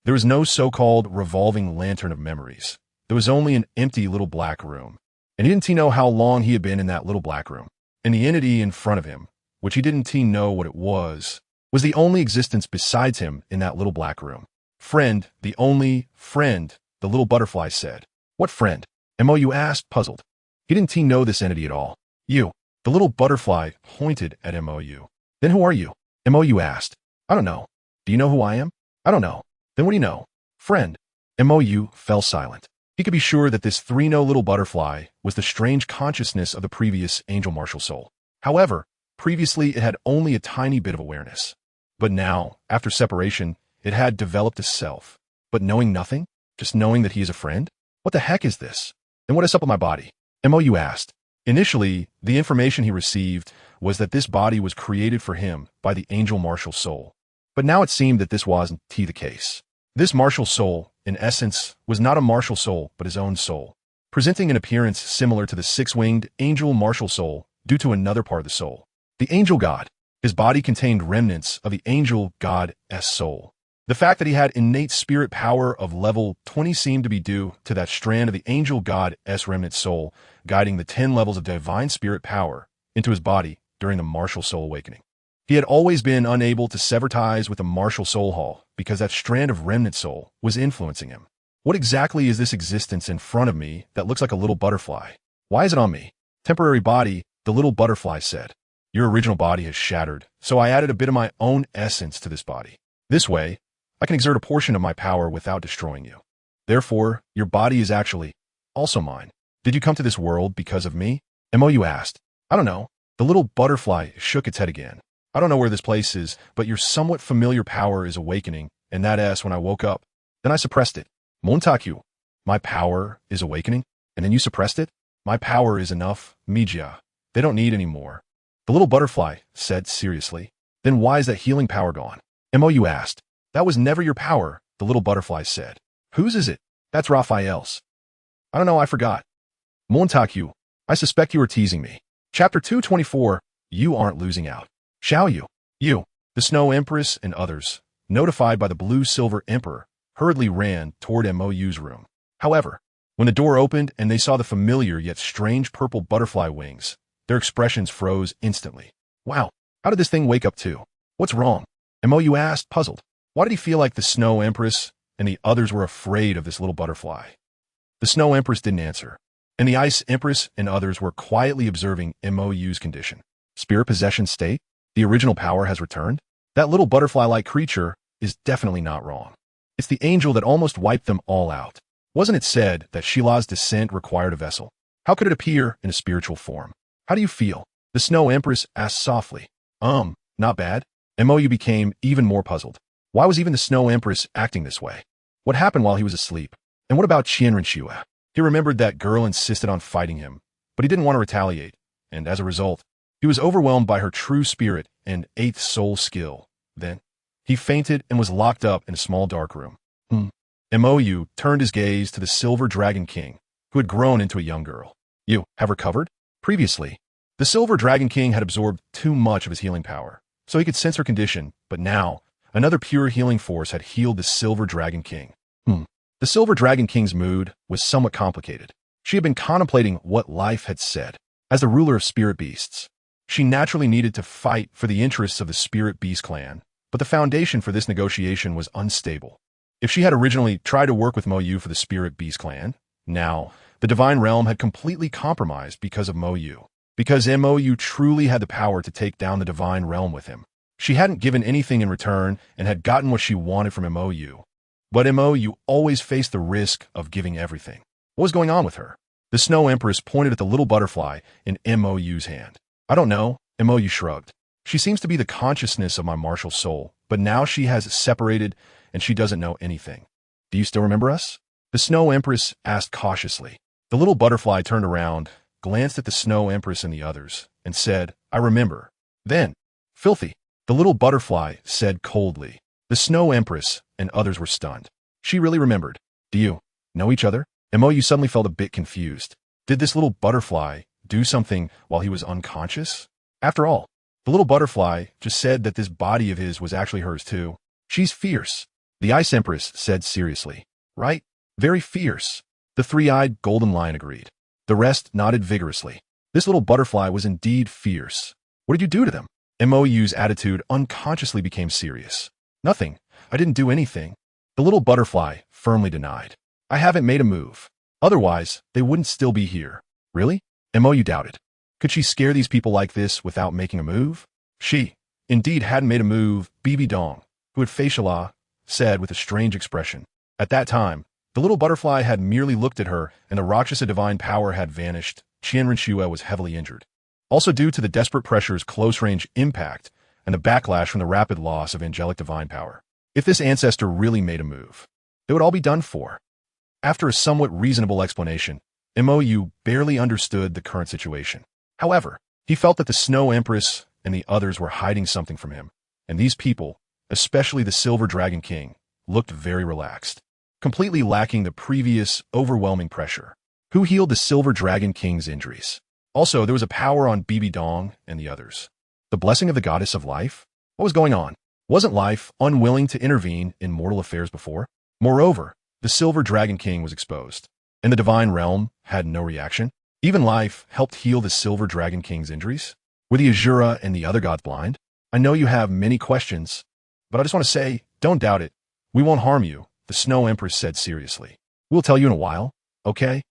there was no so-called revolving lantern of memories. There was only an empty little black room. And he didn't know how long he had been in that little black room. And the entity in front of him, which he didn't know what it was the only existence besides him in that little black room. Friend, the only friend, the little butterfly said. What friend? Mou asked, puzzled. He didn't know this entity at all. You. The little butterfly pointed at Mou. Then who are you? Mou asked. I don't know. Do you know who I am? I don't know. Then what do you know? Friend. Mou fell silent. He could be sure that this three-no little butterfly was the strange consciousness of the previous angel martial soul. However, previously it had only a tiny bit of awareness. But now, after separation, it had developed a self. But knowing nothing? Just knowing that he is a friend? What the heck is this? And what is up with my body? Mou asked. Initially, the information he received was that this body was created for him by the angel martial soul. But now it seemed that this wasn't the case. This martial soul, in essence, was not a martial soul but his own soul, presenting an appearance similar to the six-winged angel martial soul due to another part of the soul. The angel god. His body contained remnants of the angel god's soul. The fact that he had innate spirit power of level 20 seemed to be due to that strand of the angel god's remnant soul guiding the 10 levels of divine spirit power into his body during the martial soul awakening. He had always been unable to sever ties with the martial soul hall because that strand of remnant soul was influencing him. What exactly is this existence in front of me that looks like a little butterfly? Why is it on me? Temporary body, the little butterfly said. Your original body has shattered, so I added a bit of my own essence to this body. This way, I can exert a portion of my power without destroying you. Therefore, your body is actually also mine. Did you come to this world because of me? Mou asked. I don't know. The little butterfly shook its head again. I don't know where this place is, but your somewhat familiar power is awakening, and that S when I woke up. Then I suppressed it. Montakyu. My power is awakening? And then you suppressed it? My power is enough, Mijia. They don't need any more. The little butterfly said seriously. Then why is that healing power gone? Mou asked. That was never your power, the little butterfly said. Whose is it? That's Raphael's. I don't know, I forgot. Montakyu. I suspect you are teasing me. Chapter 224. You aren't losing out. Shall you? You, the Snow Empress and others, notified by the Blue Silver Emperor, hurriedly ran toward Mou's room. However, when the door opened and they saw the familiar yet strange purple butterfly wings, their expressions froze instantly. Wow, how did this thing wake up too? What's wrong? Mou asked, puzzled. Why did he feel like the Snow Empress and the others were afraid of this little butterfly? The Snow Empress didn't answer, and the Ice Empress and others were quietly observing MOU's condition. Spirit possession state? The original power has returned? That little butterfly-like creature is definitely not wrong. It's the angel that almost wiped them all out. Wasn't it said that Shila's descent required a vessel? How could it appear in a spiritual form? How do you feel? The Snow Empress asked softly. Not bad. MOU became even more puzzled. Why was even the Snow Empress acting this way? What happened while he was asleep? And what about Qianrenxue? He remembered that girl insisted on fighting him, but he didn't want to retaliate, and as a result, he was overwhelmed by her true spirit and eighth soul skill. Then, he fainted and was locked up in a small dark room. MOU turned his gaze to the Silver Dragon King, who had grown into a young girl. You have recovered? Previously, the Silver Dragon King had absorbed too much of his healing power, so he could sense her condition, but now, another pure healing force had healed the Silver Dragon King. The Silver Dragon King's mood was somewhat complicated. She had been contemplating what life had said. As the ruler of spirit beasts, she naturally needed to fight for the interests of the Spirit Beast clan, but the foundation for this negotiation was unstable. If she had originally tried to work with MOU for the Spirit Beast clan, now, the Divine Realm had completely compromised because of MOU. Because MOU truly had the power to take down the Divine Realm with him. She hadn't given anything in return and had gotten what she wanted from MOU. But MOU always faced the risk of giving everything. What was going on with her? The Snow Empress pointed at the little butterfly in MOU's hand. I don't know, MOU shrugged. She seems to be the consciousness of my martial soul, but now she has separated and she doesn't know anything. Do you still remember us? The Snow Empress asked cautiously. The little butterfly turned around, glanced at the Snow Empress and the others, and said, I remember. Then, filthy, the little butterfly said coldly. The Snow Empress and others were stunned. She really remembered. Do you know each other? MOU suddenly felt a bit confused. Did this little butterfly do something while he was unconscious? After all, the little butterfly just said that this body of his was actually hers too. She's fierce, the Ice Empress said seriously. Right? Very fierce. The three-eyed golden lion agreed. The rest nodded vigorously. This little butterfly was indeed fierce. What did you do to them? MOU's attitude unconsciously became serious. Nothing. I didn't do anything. The little butterfly firmly denied. I haven't made a move. Otherwise, they wouldn't still be here. Really? MOU doubted. Could she scare these people like this without making a move? She, indeed, hadn't made a move, Bibi Dong, who had faciala, said with a strange expression. At that time, the little butterfly had merely looked at her and the Rakshasa divine power had vanished. Qianrenxue was heavily injured. Also due to the desperate pressure's close-range impact and the backlash from the rapid loss of angelic divine power. If this ancestor really made a move, they would all be done for. After a somewhat reasonable explanation, MOU barely understood the current situation. However, he felt that the Snow Empress and the others were hiding something from him, and these people, especially the Silver Dragon King, looked very relaxed, completely lacking the previous overwhelming pressure. Who healed the Silver Dragon King's injuries? Also, there was a power on Bibi Dong and the others. The blessing of the goddess of life? What was going on? Wasn't life unwilling to intervene in mortal affairs before? Moreover, the Silver Dragon King was exposed, and the Divine Realm had no reaction. Even life helped heal the Silver Dragon King's injuries. Were the Azura and the other gods blind? I know you have many questions, but I just want to say, don't doubt it. We won't harm you, the Snow Empress said seriously. We'll tell you in a while, okay?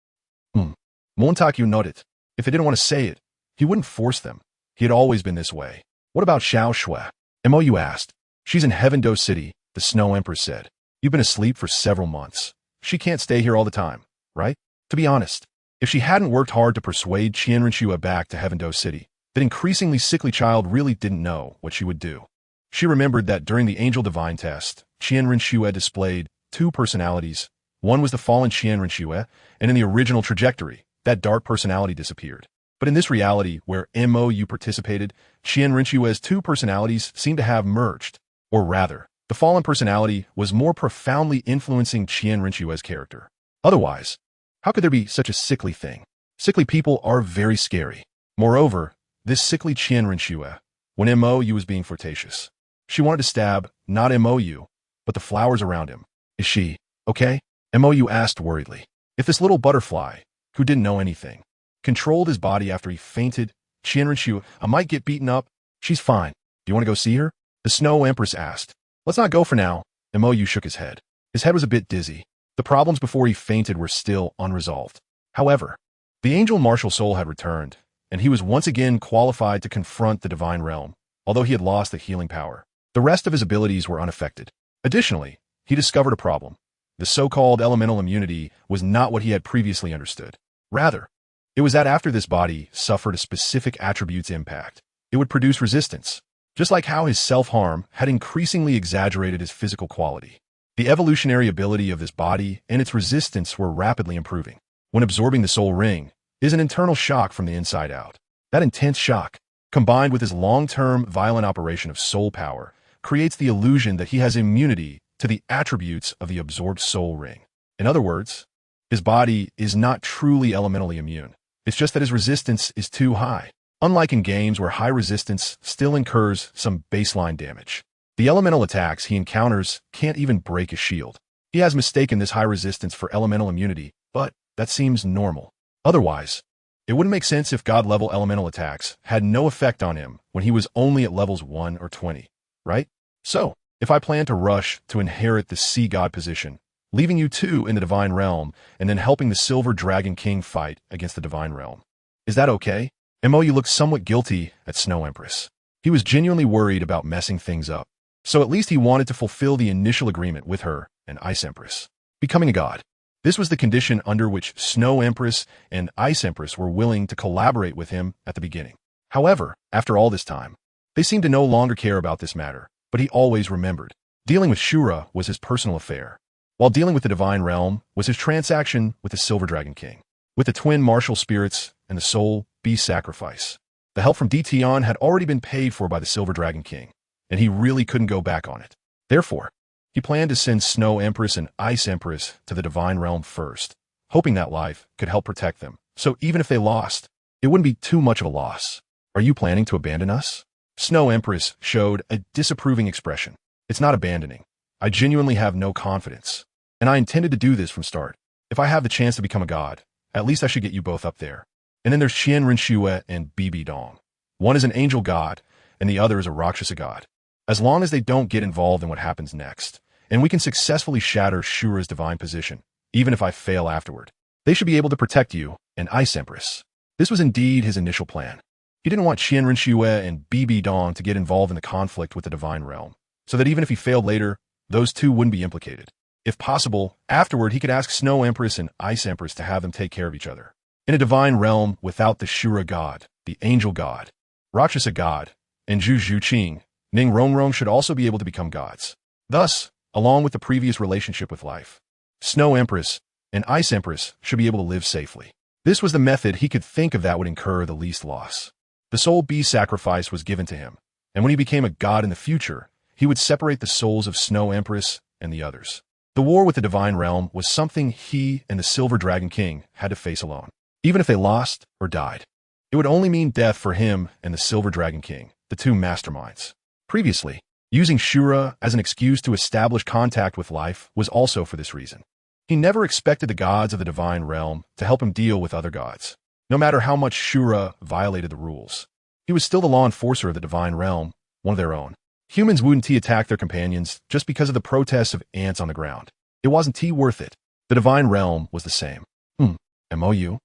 Montaku nodded. If they didn't want to say it, he wouldn't force them. He had always been this way. What about Xiao Shui? MOU asked. She's in Heaven-Do City, the Snow Empress said. You've been asleep for several months. She can't stay here all the time, right? To be honest, if she hadn't worked hard to persuade Qianrenxue back to Heaven-Do City, that increasingly sickly child really didn't know what she would do. She remembered that during the Angel Divine test, Qianrenxue displayed two personalities. One was the fallen Qianrenxue, and in the original trajectory, that dark personality disappeared. But in this reality, where MOU participated, Qianrenxue's two personalities seemed to have merged. Or rather, the fallen personality was more profoundly influencing Qianrenxue's character. Otherwise, how could there be such a sickly thing? Sickly people are very scary. Moreover, this sickly Qianrenxue, when MOU was being flirtatious, she wanted to stab not MOU, but the flowers around him. Is she okay? MOU asked worriedly. If this little butterfly, who didn't know anything, controlled his body after he fainted, Qianrenxue, I might get beaten up. She's fine. Do you want to go see her? The Snow Empress asked. Let's not go for now. Mou shook his head. His head was a bit dizzy. The problems before he fainted were still unresolved. However, the angel martial soul had returned, and he was once again qualified to confront the divine realm, although he had lost the healing power. The rest of his abilities were unaffected. Additionally, he discovered a problem. The so-called elemental immunity was not what he had previously understood. Rather, it was that after this body suffered a specific attribute's impact, it would produce resistance, just like how his self-harm had increasingly exaggerated his physical quality. The evolutionary ability of this body and its resistance were rapidly improving. When absorbing the soul ring is an internal shock from the inside out. That intense shock, combined with his long-term violent operation of soul power, creates the illusion that he has immunity to the attributes of the absorbed soul ring. In other words, his body is not truly elementally immune. It's just that his resistance is too high. Unlike in games where high resistance still incurs some baseline damage, the elemental attacks he encounters can't even break his shield. He has mistaken this high resistance for elemental immunity, but that seems normal. Otherwise, it wouldn't make sense if God-level elemental attacks had no effect on him when he was only at levels 1 or 20, right? So, if I plan to rush to inherit the sea god position, leaving you two in the divine realm and then helping the Silver Dragon King fight against the divine realm, is that okay? Mou looked somewhat guilty at Snow Empress. He was genuinely worried about messing things up, so at least he wanted to fulfill the initial agreement with her and Ice Empress. Becoming a god. This was the condition under which Snow Empress and Ice Empress were willing to collaborate with him at the beginning. However, after all this time, they seemed to no longer care about this matter, but he always remembered. Dealing with Shura was his personal affair, while dealing with the divine realm was his transaction with the Silver Dragon King. With the twin martial spirits and the soul beast sacrifice, the help from Dtion had already been paid for by the Silver Dragon King, and he really couldn't go back on it. Therefore, he planned to send Snow Empress and Ice Empress to the divine realm first, hoping that life could help protect them. So even if they lost, it wouldn't be too much of a loss. Are you planning to abandon us? Snow Empress showed a disapproving expression. It's not abandoning. I genuinely have no confidence, and I intended to do this from start. If I have the chance to become a god, at least I should get you both up there. And then there's Qian Rinxue and Bibi Dong. One is an angel god, and the other is a Rakshasa god. As long as they don't get involved in what happens next, and we can successfully shatter Shura's divine position, even if I fail afterward, they should be able to protect you and Ice Empress. This was indeed his initial plan. He didn't want Qian Rinxue and Bibi Dong to get involved in the conflict with the divine realm, so that even if he failed later, those two wouldn't be implicated. If possible, afterward he could ask Snow Empress and Ice Empress to have them take care of each other. In a divine realm without the Shura god, the angel god, Rakshasa god, and Zhu Zhuqing, Ning Rongrong should also be able to become gods. Thus, along with the previous relationship with life, Snow Empress and Ice Empress should be able to live safely. This was the method he could think of that would incur the least loss. The soul beast sacrifice was given to him, and when he became a god in the future, he would separate the souls of Snow Empress and the others. The war with the divine realm was something he and the Silver Dragon King had to face alone. Even if they lost or died, it would only mean death for him and the Silver Dragon King, the two masterminds. Previously, using Shura as an excuse to establish contact with life was also for this reason. He never expected the gods of the divine realm to help him deal with other gods. No matter how much Shura violated the rules, he was still the law enforcer of the divine realm, one of their own. Humans wouldn't attack their companions just because of the protests of ants on the ground. It wasn't worth it. The divine realm was the same. Mou?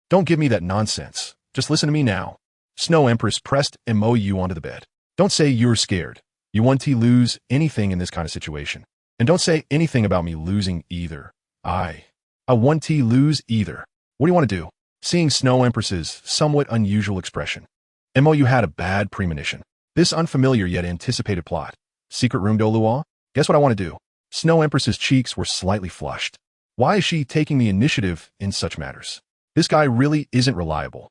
Don't give me that nonsense. Just listen to me now. Snow Empress pressed Mou onto the bed. Don't say you're scared. You won't lose anything in this kind of situation. And don't say anything about me losing either. I won't lose either. What do you want to do? Seeing Snow Empress's somewhat unusual expression, Mou had a bad premonition. This unfamiliar yet anticipated plot. Secret room Douluo? Guess what I want to do? Snow Empress's cheeks were slightly flushed. Why is she taking the initiative in such matters? This guy really isn't reliable.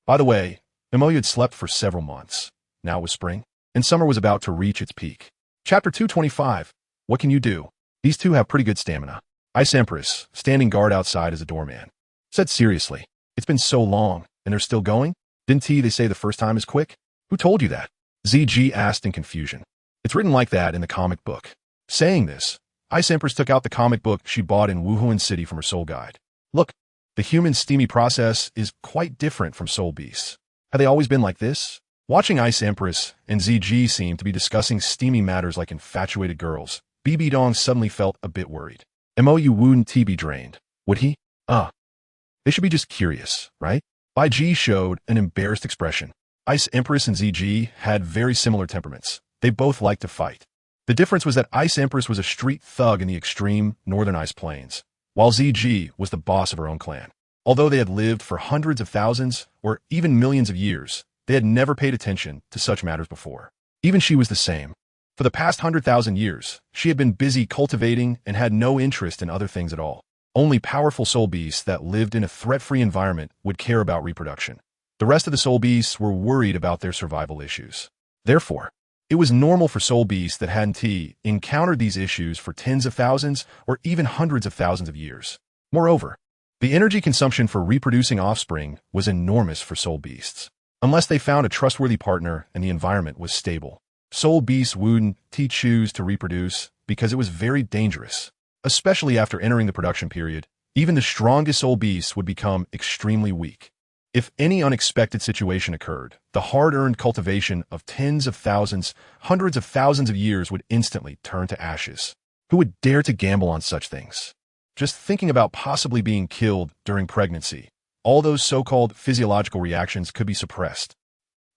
By the way, Mou had slept for several months. Now it was spring, and summer was about to reach its peak. Chapter 225. What can you do? These two have pretty good stamina. Ice Empress, standing guard outside as a doorman, said seriously, it's been so long, and they're still going? Didn't they say the first time is quick? Who told you that? ZG asked in confusion. It's written like that in the comic book. Saying this, Ice Empress took out the comic book she bought in Wuhuan City from her soul guide. Look, the human steamy process is quite different from soul beasts. Have they always been like this? Watching Ice Empress and ZG seem to be discussing steamy matters like infatuated girls, BB Dong suddenly felt a bit worried. Mou wouldn't be drained, would he? They should be just curious, right? Bai Ji showed an embarrassed expression. Ice Empress and ZG had very similar temperaments. They both liked to fight. The difference was that Ice Empress was a street thug in the extreme northern ice plains, while ZG was the boss of her own clan. Although they had lived for hundreds of thousands, or even millions of years, they had never paid attention to such matters before. Even she was the same. For the past 100,000 years, she had been busy cultivating and had no interest in other things at all. Only powerful soul beasts that lived in a threat-free environment would care about reproduction. The rest of the soul beasts were worried about their survival issues. Therefore, it was normal for soul beasts that hadn't encountered these issues for tens of thousands or even hundreds of thousands of years. Moreover, the energy consumption for reproducing offspring was enormous for soul beasts. Unless they found a trustworthy partner and the environment was stable, soul beasts wouldn't choose to reproduce because it was very dangerous. Especially after entering the production period, even the strongest soul beasts would become extremely weak. If any unexpected situation occurred, the hard-earned cultivation of tens of thousands, hundreds of thousands of years would instantly turn to ashes. Who would dare to gamble on such things? Just thinking about possibly being killed during pregnancy, all those so-called physiological reactions could be suppressed.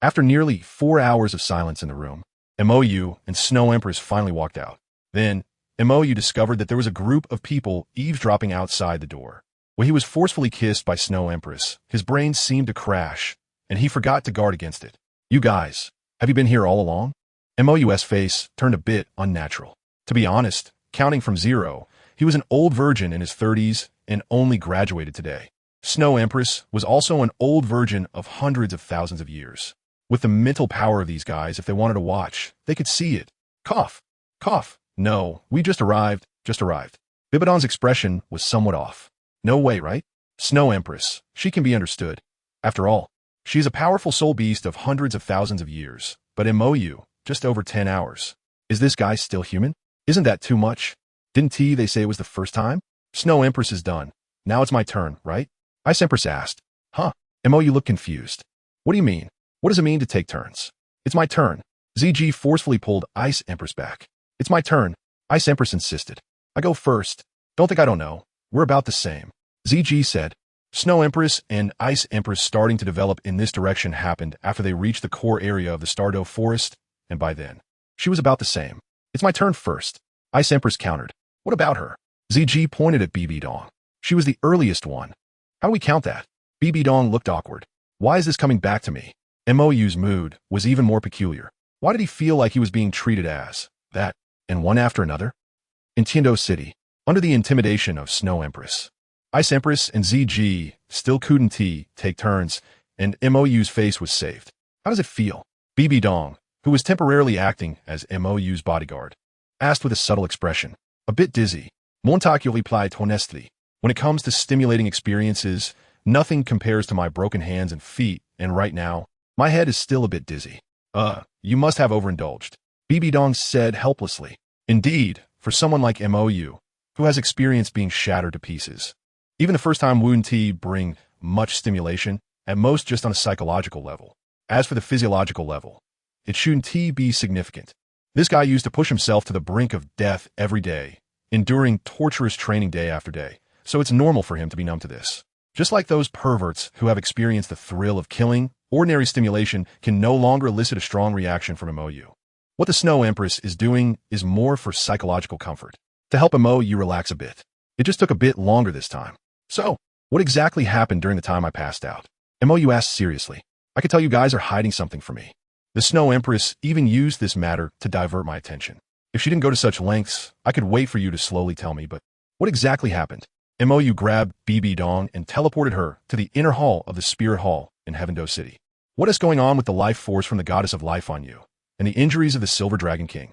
After nearly 4 hours of silence in the room, Mou and Snow Empress finally walked out. Then, Mou discovered that there was a group of people eavesdropping outside the door. When he was forcefully kissed by Snow Empress, his brain seemed to crash, and he forgot to guard against it. You guys, have you been here all along? Mou's face turned a bit unnatural. To be honest, counting from 0, he was an old virgin in his 30s and only graduated today. Snow Empress was also an old virgin of hundreds of thousands of years. With the mental power of these guys, if they wanted to watch, they could see it. Cough. Cough. No, we just arrived. Bibidon's expression was somewhat off. No way, right? Snow Empress, she can be understood. After all, she is a powerful soul beast of hundreds of thousands of years, but Mou, just over 10 hours. Is this guy still human? Isn't that too much? Didn't they say it was the first time? Snow Empress is done. Now it's my turn, right? Ice Empress asked. Huh? Mou looked confused. What do you mean? What does it mean to take turns? It's my turn. ZG forcefully pulled Ice Empress back. It's my turn, Ice Empress insisted. I go first. Don't think I don't know. We're about the same. ZG said. Snow Empress and Ice Empress starting to develop in this direction happened after they reached the core area of the Stardow Forest, and by then, she was about the same. It's my turn first. Ice Empress countered. What about her? ZG pointed at BB Dong. She was the earliest one. How do we count that? BB Dong looked awkward. Why is this coming back to me? Mou's mood was even more peculiar. Why did he feel like he was being treated as that, and one after another? In Tiando City, under the intimidation of Snow Empress, Ice Empress and ZG still couldn't take turns, and Mou's face was saved. How does it feel? BB Dong, who was temporarily acting as Mou's bodyguard, asked with a subtle expression. A bit dizzy. Montague replied honestly. When it comes to stimulating experiences, nothing compares to my broken hands and feet, and right now, my head is still a bit dizzy. You must have overindulged. BB Dong said helplessly. Indeed, for someone like Mou, who has experienced being shattered to pieces. Even the first time wouldn't bring much stimulation, at most just on a psychological level. As for the physiological level, it shouldn't be significant. This guy used to push himself to the brink of death every day, enduring torturous training day after day, so it's normal for him to be numb to this. Just like those perverts who have experienced the thrill of killing, ordinary stimulation can no longer elicit a strong reaction from Mou. What the Snow Empress is doing is more for psychological comfort, to help Mou relax a bit. It just took a bit longer this time. So, what exactly happened during the time I passed out? Mou asked seriously. I could tell you guys are hiding something from me. The Snow Empress even used this matter to divert my attention. If she didn't go to such lengths, I could wait for you to slowly tell me, but what exactly happened? Mou grabbed BB Dong and teleported her to the inner hall of the Spirit Hall in Heavendo City. What is going on with the life force from the Goddess of Life on you, and the injuries of the Silver Dragon King?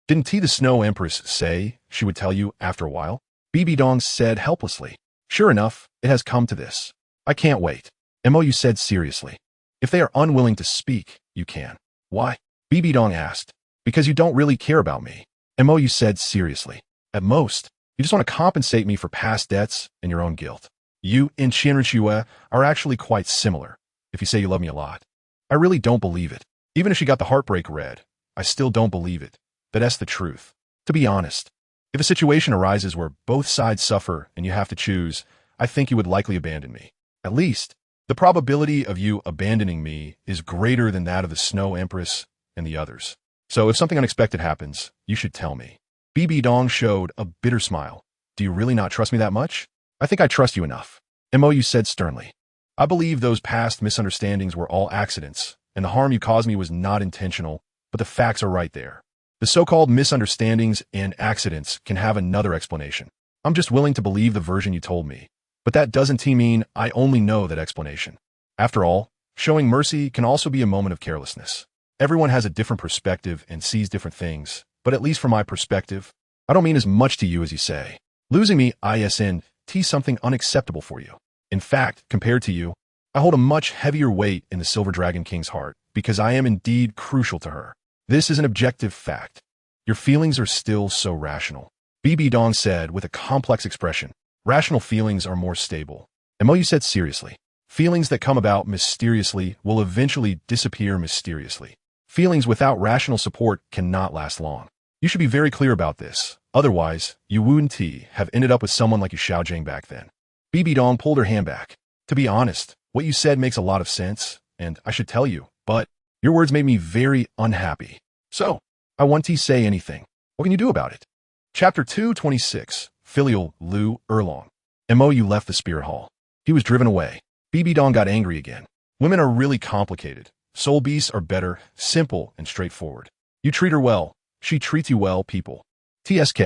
Didn't the Snow Empress say she would tell you after a while? BB Dong said helplessly. Sure enough, it has come to this. I can't wait. Mou said seriously. If they are unwilling to speak, you can. Why? BB Dong asked. Because you don't really care about me. Mou said seriously. At most, you just want to compensate me for past debts and your own guilt. You and Qianrenxue are actually quite similar, if you say you love me a lot. I really don't believe it. Even if she got the heartbreak red, I still don't believe it. That's the truth. To be honest, if a situation arises where both sides suffer and you have to choose, I think you would likely abandon me. At least, the probability of you abandoning me is greater than that of the Snow Empress and the others. So if something unexpected happens, you should tell me. BB Dong showed a bitter smile. Do you really not trust me that much? I think I trust you enough. Mou said sternly. I believe those past misunderstandings were all accidents, and the harm you caused me was not intentional, but the facts are right there. The so-called misunderstandings and accidents can have another explanation. I'm just willing to believe the version you told me, but that doesn't mean I only know that explanation. After all, showing mercy can also be a moment of carelessness. Everyone has a different perspective and sees different things, but at least from my perspective, I don't mean as much to you as you say. Losing me isn't something unacceptable for you. In fact, compared to you, I hold a much heavier weight in the Silver Dragon King's heart because I am indeed crucial to her. This is an objective fact. Your feelings are still so rational. BB Dong said with a complex expression. Rational feelings are more stable. Mou said seriously. Feelings that come about mysteriously will eventually disappear mysteriously. Feelings without rational support cannot last long. You should be very clear about this. Otherwise, you wouldn't have ended up with someone like you Xiaojing back then. BB Dong pulled her hand back. To be honest, what you said makes a lot of sense, and I should tell you, but your words made me very unhappy. So, I want to say anything. What can you do about it? Chapter 226, Filial Lu Erlong. Mou left the spirit hall. He was driven away. BB Dong got angry again. Women are really complicated. Soul beasts are better, simple, and straightforward. You treat her well. She treats you well, people. TSK.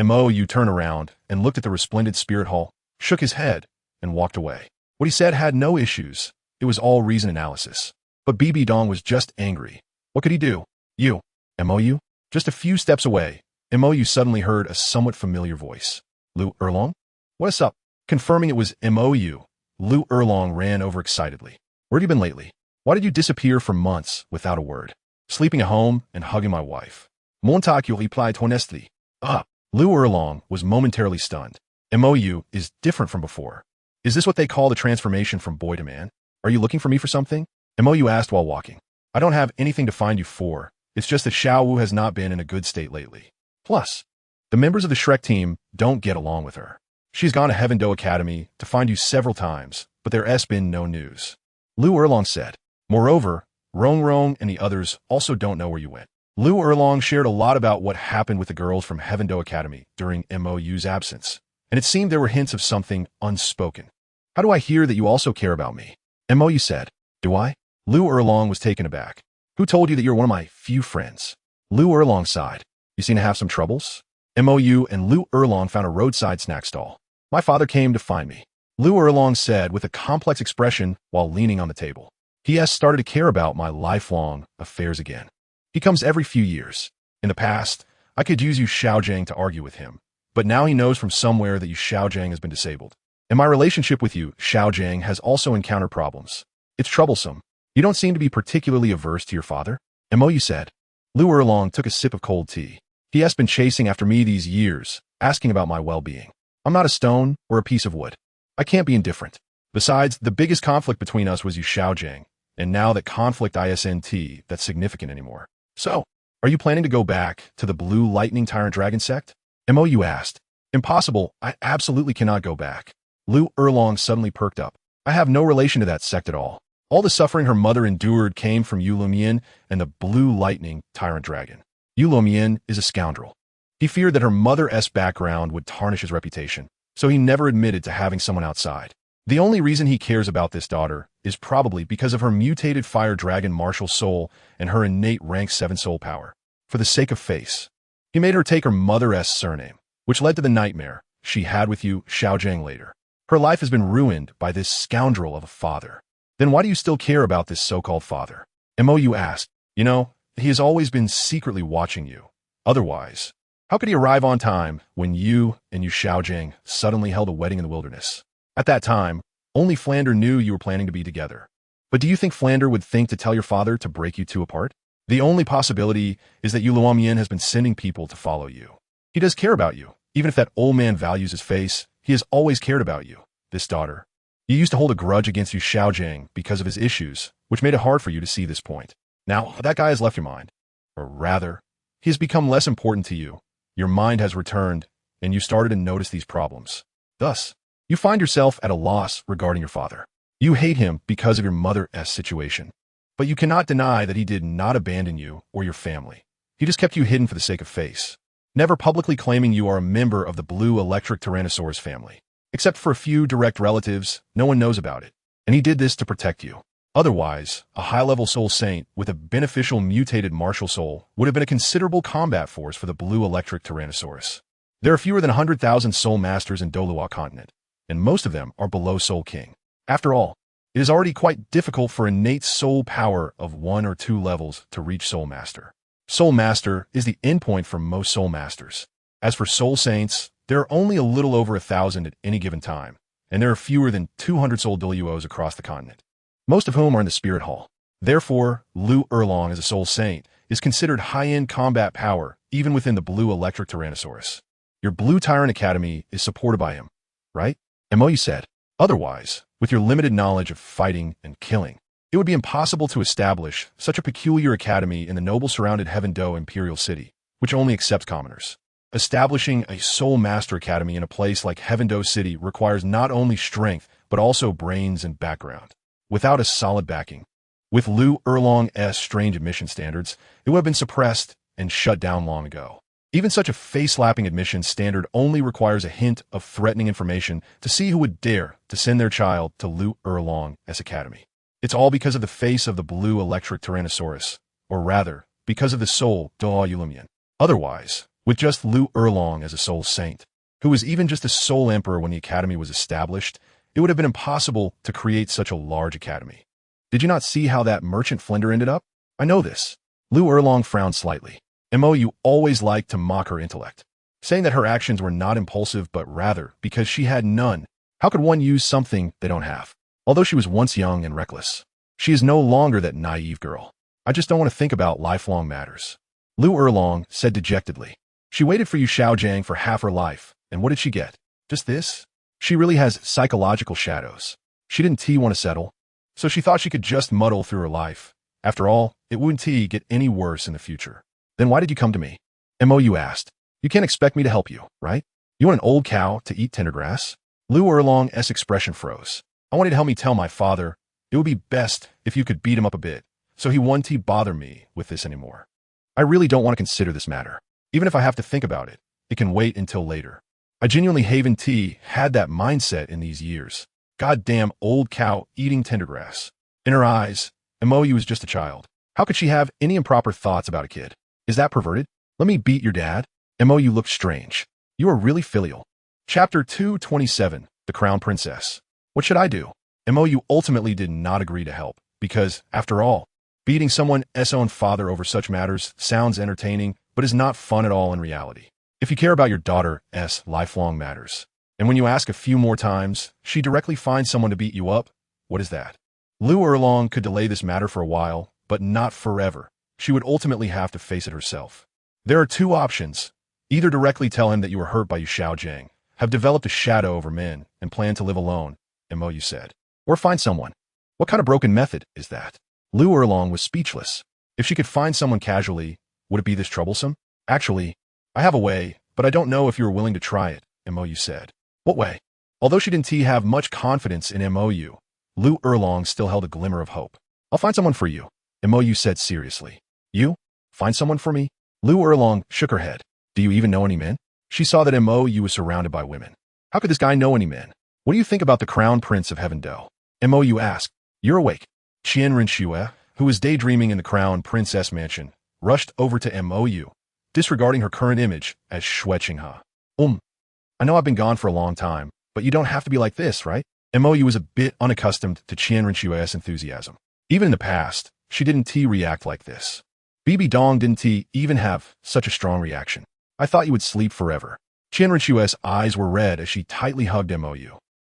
Mou turned around and looked at the resplendent spirit hall, shook his head, and walked away. What he said had no issues. It was all reason analysis. But BB Dong was just angry. What could he do? You. Mou? Just a few steps away, Mou suddenly heard a somewhat familiar voice. Lu Erlong? What's up? Confirming it was Mou, Lu Erlong ran over excitedly. Where have you been lately? Why did you disappear for months without a word? Sleeping at home and hugging my wife. Montague replied honestly. Lu Erlong was momentarily stunned. Mou is different from before. Is this what they call the transformation from boy to man? Are you looking for me for something? Mou asked while walking. I don't have anything to find you for. It's just that Xiao Wu has not been in a good state lately. Plus, the members of the Shrek team don't get along with her. She's gone to Heavendo Academy to find you several times, but there has been no news. Lu Erlong said. Moreover, Rong Rong and the others also don't know where you went. Lu Erlong shared a lot about what happened with the girls from Heavendo Academy during Mou's absence, and it seemed there were hints of something unspoken. How do I hear that you also care about me? Mou said. Do I? Lu Erlong was taken aback. Who told you that you're one of my few friends? Lu Erlong sighed. You seem to have some troubles? Mou and Lu Erlong found a roadside snack stall. My father came to find me. Lu Erlong said with a complex expression while leaning on the table. He has started to care about my lifelong affairs again. He comes every few years. In the past, I could use you Xiaojing to argue with him, but now he knows from somewhere that you Xiaojing has been disabled. And my relationship with you Xiaojing has also encountered problems. It's troublesome. You don't seem to be particularly averse to your father? Mou said. Lu Erlong took a sip of cold tea. He has been chasing after me these years, asking about my well-being. I'm not a stone or a piece of wood. I can't be indifferent. Besides, the biggest conflict between us was you Xiaojing, and now that conflict isn't that significant anymore. So, are you planning to go back to the Blue Lightning Tyrant Dragon sect? Mou asked. Impossible. I absolutely cannot go back. Lu Erlong suddenly perked up. I have no relation to that sect at all. All the suffering her mother endured came from Yu Lumian and the Blue Lightning Tyrant Dragon. Yu Lumian is a scoundrel. He feared that her mother's background would tarnish his reputation, so he never admitted to having someone outside. The only reason he cares about this daughter is probably because of her mutated fire dragon martial soul and her innate rank 7 soul power. For the sake of face, he made her take her mother's surname, which led to the nightmare she had with you Xiaojing later. Her life has been ruined by this scoundrel of a father. Then why do you still care about this so-called father? Mou asked. You know, he has always been secretly watching you. Otherwise, how could he arrive on time when you and you Xiaojing suddenly held a wedding in the wilderness? At that time, only Flander knew you were planning to be together. But do you think Flander would think to tell your father to break you two apart? The only possibility is that Yu Luomian has been sending people to follow you. He does care about you. Even if that old man values his face, he has always cared about you, this daughter. You used to hold a grudge against you Xiaojing because of his issues, which made it hard for you to see this point. Now, that guy has left your mind. Or rather, he has become less important to you, your mind has returned, and you started to notice these problems. Thus, you find yourself at a loss regarding your father. You hate him because of your mother's situation. But you cannot deny that he did not abandon you or your family. He just kept you hidden for the sake of face, never publicly claiming you are a member of the blue electric Tyrannosaurus family. Except for a few direct relatives, no one knows about it. And he did this to protect you. Otherwise, a high-level soul saint with a beneficial mutated martial soul would have been a considerable combat force for the blue electric Tyrannosaurus. There are fewer than 100,000 soul masters in Douluo Continent, and most of them are below Soul King. After all, it is already quite difficult for innate soul power of 1 or 2 levels to reach Soul Master. Soul Master is the endpoint for most Soul Masters. As for Soul Saints, there are only a little over 1,000 at any given time, and there are fewer than 200 Soul Douluos across the continent, most of whom are in the Spirit Hall. Therefore, Lu Erlong as a Soul Saint is considered high-end combat power even within the blue electric Tyrannosaurus. Your Blue Tyrant Academy is supported by him, right? Mo said. Otherwise, with your limited knowledge of fighting and killing, it would be impossible to establish such a peculiar academy in the noble-surrounded Heaven-Do Imperial City, which only accepts commoners. Establishing a Soul Master Academy in a place like Heaven-Do City requires not only strength, but also brains and background. Without a solid backing, with Lu Erlong's strange admission standards, it would have been suppressed and shut down long ago. Even such a face-slapping admission standard only requires a hint of threatening information to see who would dare to send their child to Lu Erlong's academy. It's all because of the face of the blue electric Tyrannosaurus, or rather, because of the soul Douluo. Otherwise, with just Lu Erlong as a soul saint, who was even just a soul emperor when the academy was established, it would have been impossible to create such a large academy. Did you not see how that merchant Flender ended up? I know this. Lu Erlong frowned slightly. You always liked to mock her intellect, saying that her actions were not impulsive but rather because she had none. How could one use something they don't have? Although she was once young and reckless, she is no longer that naive girl. I just don't want to think about lifelong matters. Lu Erlong said dejectedly. She waited for you Xiaojiang for half her life, and what did she get? Just this? She really has psychological shadows. She didn't want to settle, so she thought she could just muddle through her life. After all, it wouldn't get any worse in the future. Then why did you come to me? You asked. You can't expect me to help you, right? You want an old cow to eat tender grass? Lu Erlong's expression froze. I wanted to help me tell my father it would be best if you could beat him up a bit, so he wouldn't bother me with this anymore. I really don't want to consider this matter. Even if I have to think about it, it can wait until later. I genuinely haven't had that mindset in these years. Goddamn old cow eating tender grass. In her eyes, Mo was just a child. How could she have any improper thoughts about a kid? Is that perverted? Let me beat your dad? Mo looked strange. You are really filial. Chapter 227, The Crown Princess. What should I do? Mo ultimately did not agree to help, because, after all, beating someone's own father over such matters sounds entertaining, but is not fun at all in reality. If you care about your daughter's lifelong matters, and when you ask a few more times, she directly finds someone to beat you up, what is that? Lu Erlong could delay this matter for a while, but not forever. She would ultimately have to face it herself. There are 2 options. Either directly tell him that you were hurt by Yu Xiaojiang, have developed a shadow over men, and plan to live alone, Mo said. Or find someone. What kind of broken method is that? Lu Erlong was speechless. If she could find someone casually, would it be this troublesome? Actually, I have a way, but I don't know if you are willing to try it, Mo said. What way? Although she didn't have much confidence in Mo, Lu Erlong still held a glimmer of hope. I'll find someone for you, Mo said seriously. You? Find someone for me? Lu Erlong shook her head. Do you even know any men? She saw that Mo was surrounded by women. How could this guy know any men? What do you think about the Crown Prince of Heaven-Do? Mo asked. You're awake. Qian Rinxue, who was daydreaming in the Crown Princess mansion, rushed over to Mo, disregarding her current image as Xue Qinghe. I know I've been gone for a long time, but you don't have to be like this, right? Mo was a bit unaccustomed to Qian Rinxue's enthusiasm. Even in the past, she didn't react like this. Bibi Dong didn't even have such a strong reaction. I thought you would sleep forever. Qian Rinxue's eyes were red as she tightly hugged Mo.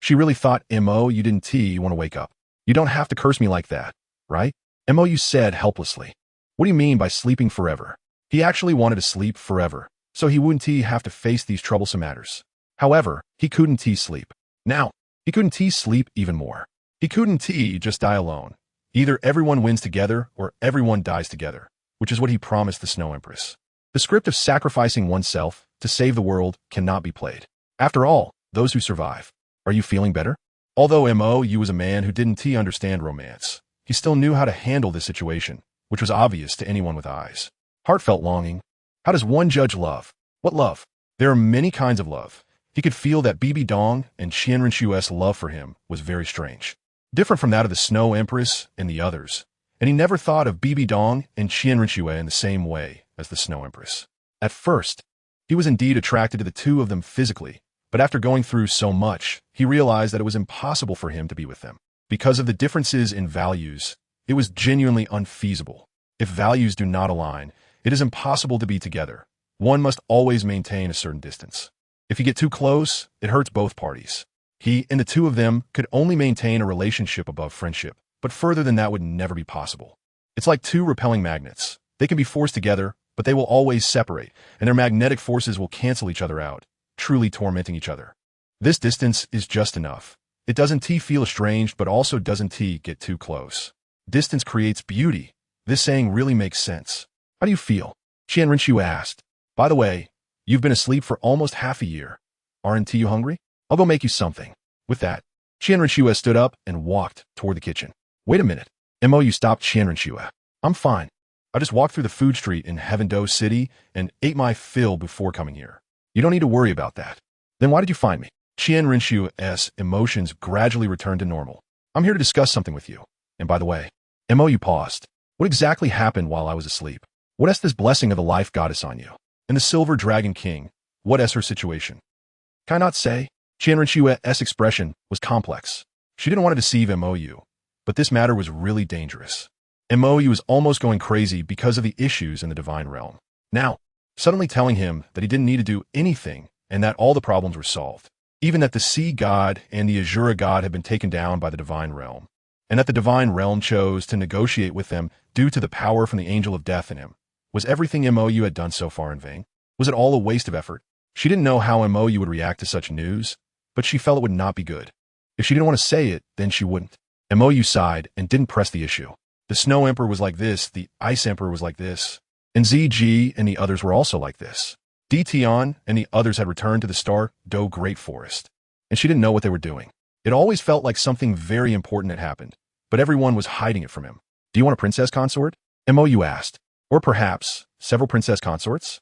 She really thought Mo you didn't want to wake up. You don't have to curse me like that, right? Mo said helplessly. What do you mean by sleeping forever? He actually wanted to sleep forever, so he wouldn't have to face these troublesome matters. However, he couldn't sleep. Now, he couldn't sleep even more. He couldn't just die alone. Either everyone wins together or everyone dies together, which is what he promised the Snow Empress. The script of sacrificing oneself to save the world cannot be played. After all, those who survive. Are you feeling better? Although Mo was a man who didn't understand romance, he still knew how to handle this situation, which was obvious to anyone with eyes. Heartfelt longing. How does one judge love? What love? There are many kinds of love. He could feel that Bibi Dong and Qian Rinchue's love for him was very strange, different from that of the Snow Empress and the others, and he never thought of Bibi Dong and Qian Rinchue in the same way as the Snow Empress. At first, he was indeed attracted to the two of them physically, but after going through so much, he realized that it was impossible for him to be with them. Because of the differences in values, it was genuinely unfeasible. If values do not align, it is impossible to be together. One must always maintain a certain distance. If you get too close, it hurts both parties. He and the two of them could only maintain a relationship above friendship, but further than that would never be possible. It's like two repelling magnets. They can be forced together, but they will always separate, and their magnetic forces will cancel each other out, truly tormenting each other. This distance is just enough. It doesn't feel estranged, but also doesn't get too close. Distance creates beauty. This saying really makes sense. How do you feel? Qian Rinchu asked. By the way, you've been asleep for almost half a year. Aren't you hungry? I'll go make you something. With that, Qian Rinchu stood up and walked toward the kitchen. Wait a minute. Mo stopped Qian Rinchu. I'm fine. I just walked through the food street in Heavendoe City and ate my fill before coming here. You don't need to worry about that. Then why did you find me? Qian Rinchu's emotions gradually returned to normal. I'm here to discuss something with you. And by the way, Mo paused. What exactly happened while I was asleep? What is this blessing of the life goddess on you? And the Silver Dragon King, what is her situation? Can I not say? Qian Rinchue's expression was complex. She didn't want to deceive Mo, but this matter was really dangerous. Mo was almost going crazy because of the issues in the divine realm. Now, suddenly telling him that he didn't need to do anything and that all the problems were solved. Even that the Sea God and the Azura God had been taken down by the divine realm, and that the divine realm chose to negotiate with them due to the power from the angel of death in him. Was everything Mo had done so far in vain? Was it all a waste of effort? She didn't know how Mo would react to such news, but she felt it would not be good. If she didn't want to say it, then she wouldn't. Mo sighed and didn't press the issue. The Snow Emperor was like this, the Ice Emperor was like this, and ZG and the others were also like this. Tian and the others had returned to the Star-Do Great Forest, and she didn't know what they were doing. It always felt like something very important had happened, but everyone was hiding it from him. Do you want a princess consort? Mo asked. Or perhaps several princess consorts?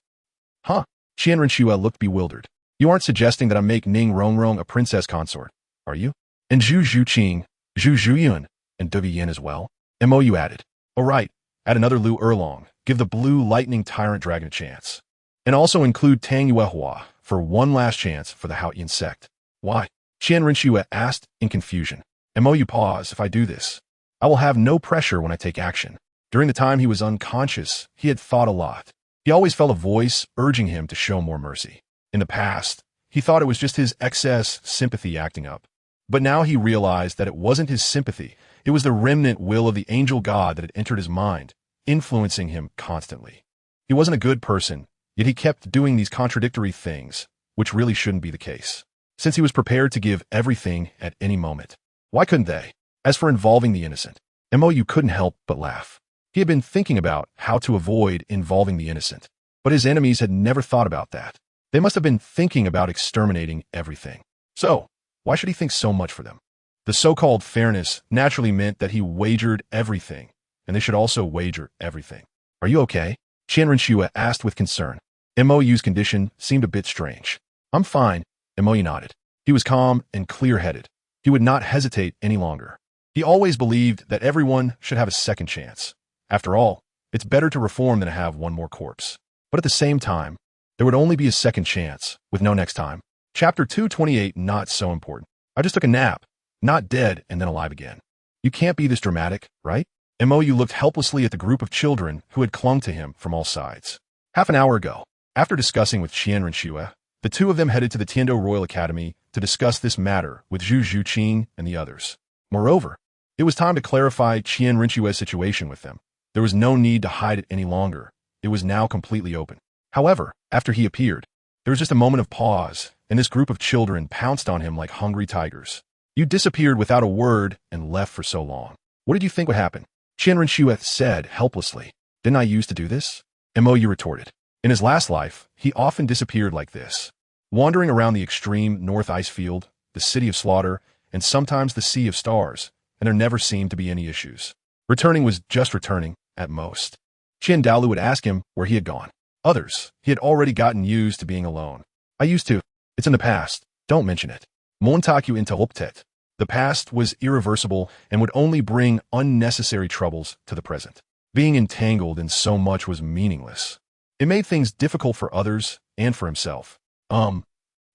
Huh? Qian Rinchue looked bewildered. You aren't suggesting that I make Ning Rongrong a princess consort, are you? And Zhu Zhuqing, Zhu Zhuyun, and Devi Yin as well? Mo added. All right, add another Lu Erlong. Give the blue lightning tyrant dragon a chance. And also include Tang Yuehua for one last chance for the Haotian sect. Why? Qian Rinchue asked in confusion. Mo pause. If I do this, I will have no pressure when I take action. During the time he was unconscious, he had thought a lot. He always felt a voice urging him to show more mercy. In the past, he thought it was just his excess sympathy acting up. But now he realized that it wasn't his sympathy, it was the remnant will of the angel god that had entered his mind, influencing him constantly. He wasn't a good person, yet he kept doing these contradictory things, which really shouldn't be the case, since he was prepared to give everything at any moment. Why couldn't they? As for involving the innocent, Mo couldn't help but laugh. He had been thinking about how to avoid involving the innocent, but his enemies had never thought about that. They must have been thinking about exterminating everything. So, why should he think so much for them? The so-called fairness naturally meant that he wagered everything, and they should also wager everything. Are you okay? Qian Rinchue asked with concern. Mo's condition seemed a bit strange. I'm fine, Mo nodded. He was calm and clear-headed. He would not hesitate any longer. He always believed that everyone should have a second chance. After all, it's better to reform than to have one more corpse. But at the same time, there would only be a second chance, with no next time. Chapter 228, not so important. I just took a nap, not dead and then alive again. You can't be this dramatic, right? Mo looked helplessly at the group of children who had clung to him from all sides. Half an hour ago, after discussing with Qian Rinchue, the two of them headed to the Tiando Royal Academy to discuss this matter with Zhu Zhuqing and the others. Moreover, it was time to clarify Qian Rinchue's situation with them. There was no need to hide it any longer. It was now completely open. However, after he appeared, there was just a moment of pause, and this group of children pounced on him like hungry tigers. You disappeared without a word and left for so long. What did you think would happen? Qian Rinchue said helplessly. Didn't I used to do this? Mo retorted. In his last life, he often disappeared like this, wandering around the extreme north ice field, the city of slaughter, and sometimes the sea of stars, and there never seemed to be any issues. Returning was just returning, at most. Dalu would ask him where he had gone. Others, he had already gotten used to being alone. I used to. It's in the past. Don't mention it. Montaku interrupted. The past was irreversible and would only bring unnecessary troubles to the present. Being entangled in so much was meaningless. It made things difficult for others and for himself. Although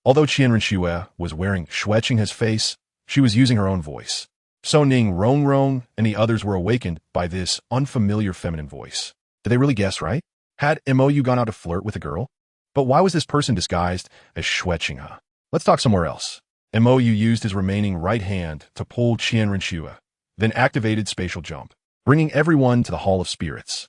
Qianrenxue was wearing Shueqinghe's face, she was using her own voice. So Ning Rongrong and the others were awakened by this unfamiliar feminine voice. Did they really guess right? Had Mou gone out to flirt with a girl? But why was this person disguised as Shueqinghe? Let's talk somewhere else. Mou used his remaining right hand to pull Qianrenxue, then activated spatial jump, bringing everyone to the Hall of Spirits.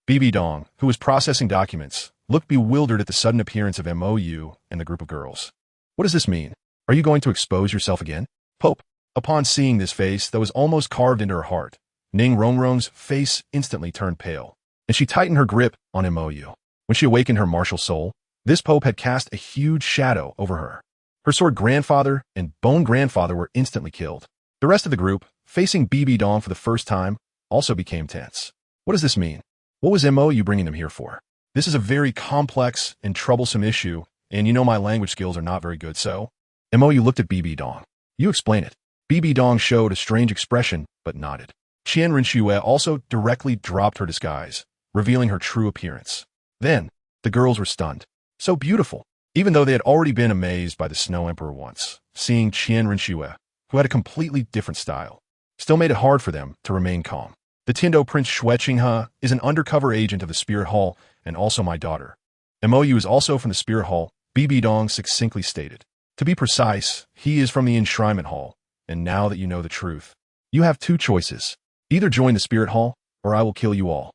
Bibi Dong, who was processing documents, looked bewildered at the sudden appearance of Mou and the group of girls. What does this mean? Are you going to expose yourself again? Pope. Upon seeing this face that was almost carved into her heart, Ning Rongrong's face instantly turned pale, and she tightened her grip on Mou. When she awakened her martial soul, this Pope had cast a huge shadow over her. Her sword grandfather and bone grandfather were instantly killed. The rest of the group, facing Bibi Dong for the first time, also became tense. What does this mean? What was Mou bringing them here for? This is a very complex and troublesome issue, and you know my language skills are not very good, so... Mou looked at Bibi Dong. You explain it. Bibi Dong showed a strange expression, but nodded. Qianrenxue also directly dropped her disguise, revealing her true appearance. Then, the girls were stunned. So beautiful. Even though they had already been amazed by the Snow Emperor once, seeing Qianrenxue, who had a completely different style, still made it hard for them to remain calm. The Tindo Prince Shueqinghe is an undercover agent of the Spirit Hall and also my daughter. Mou is also from the Spirit Hall, Bibi Dong succinctly stated. To be precise, he is from the Enshrinement Hall, and now that you know the truth, you have two choices. Either join the Spirit Hall, or I will kill you all.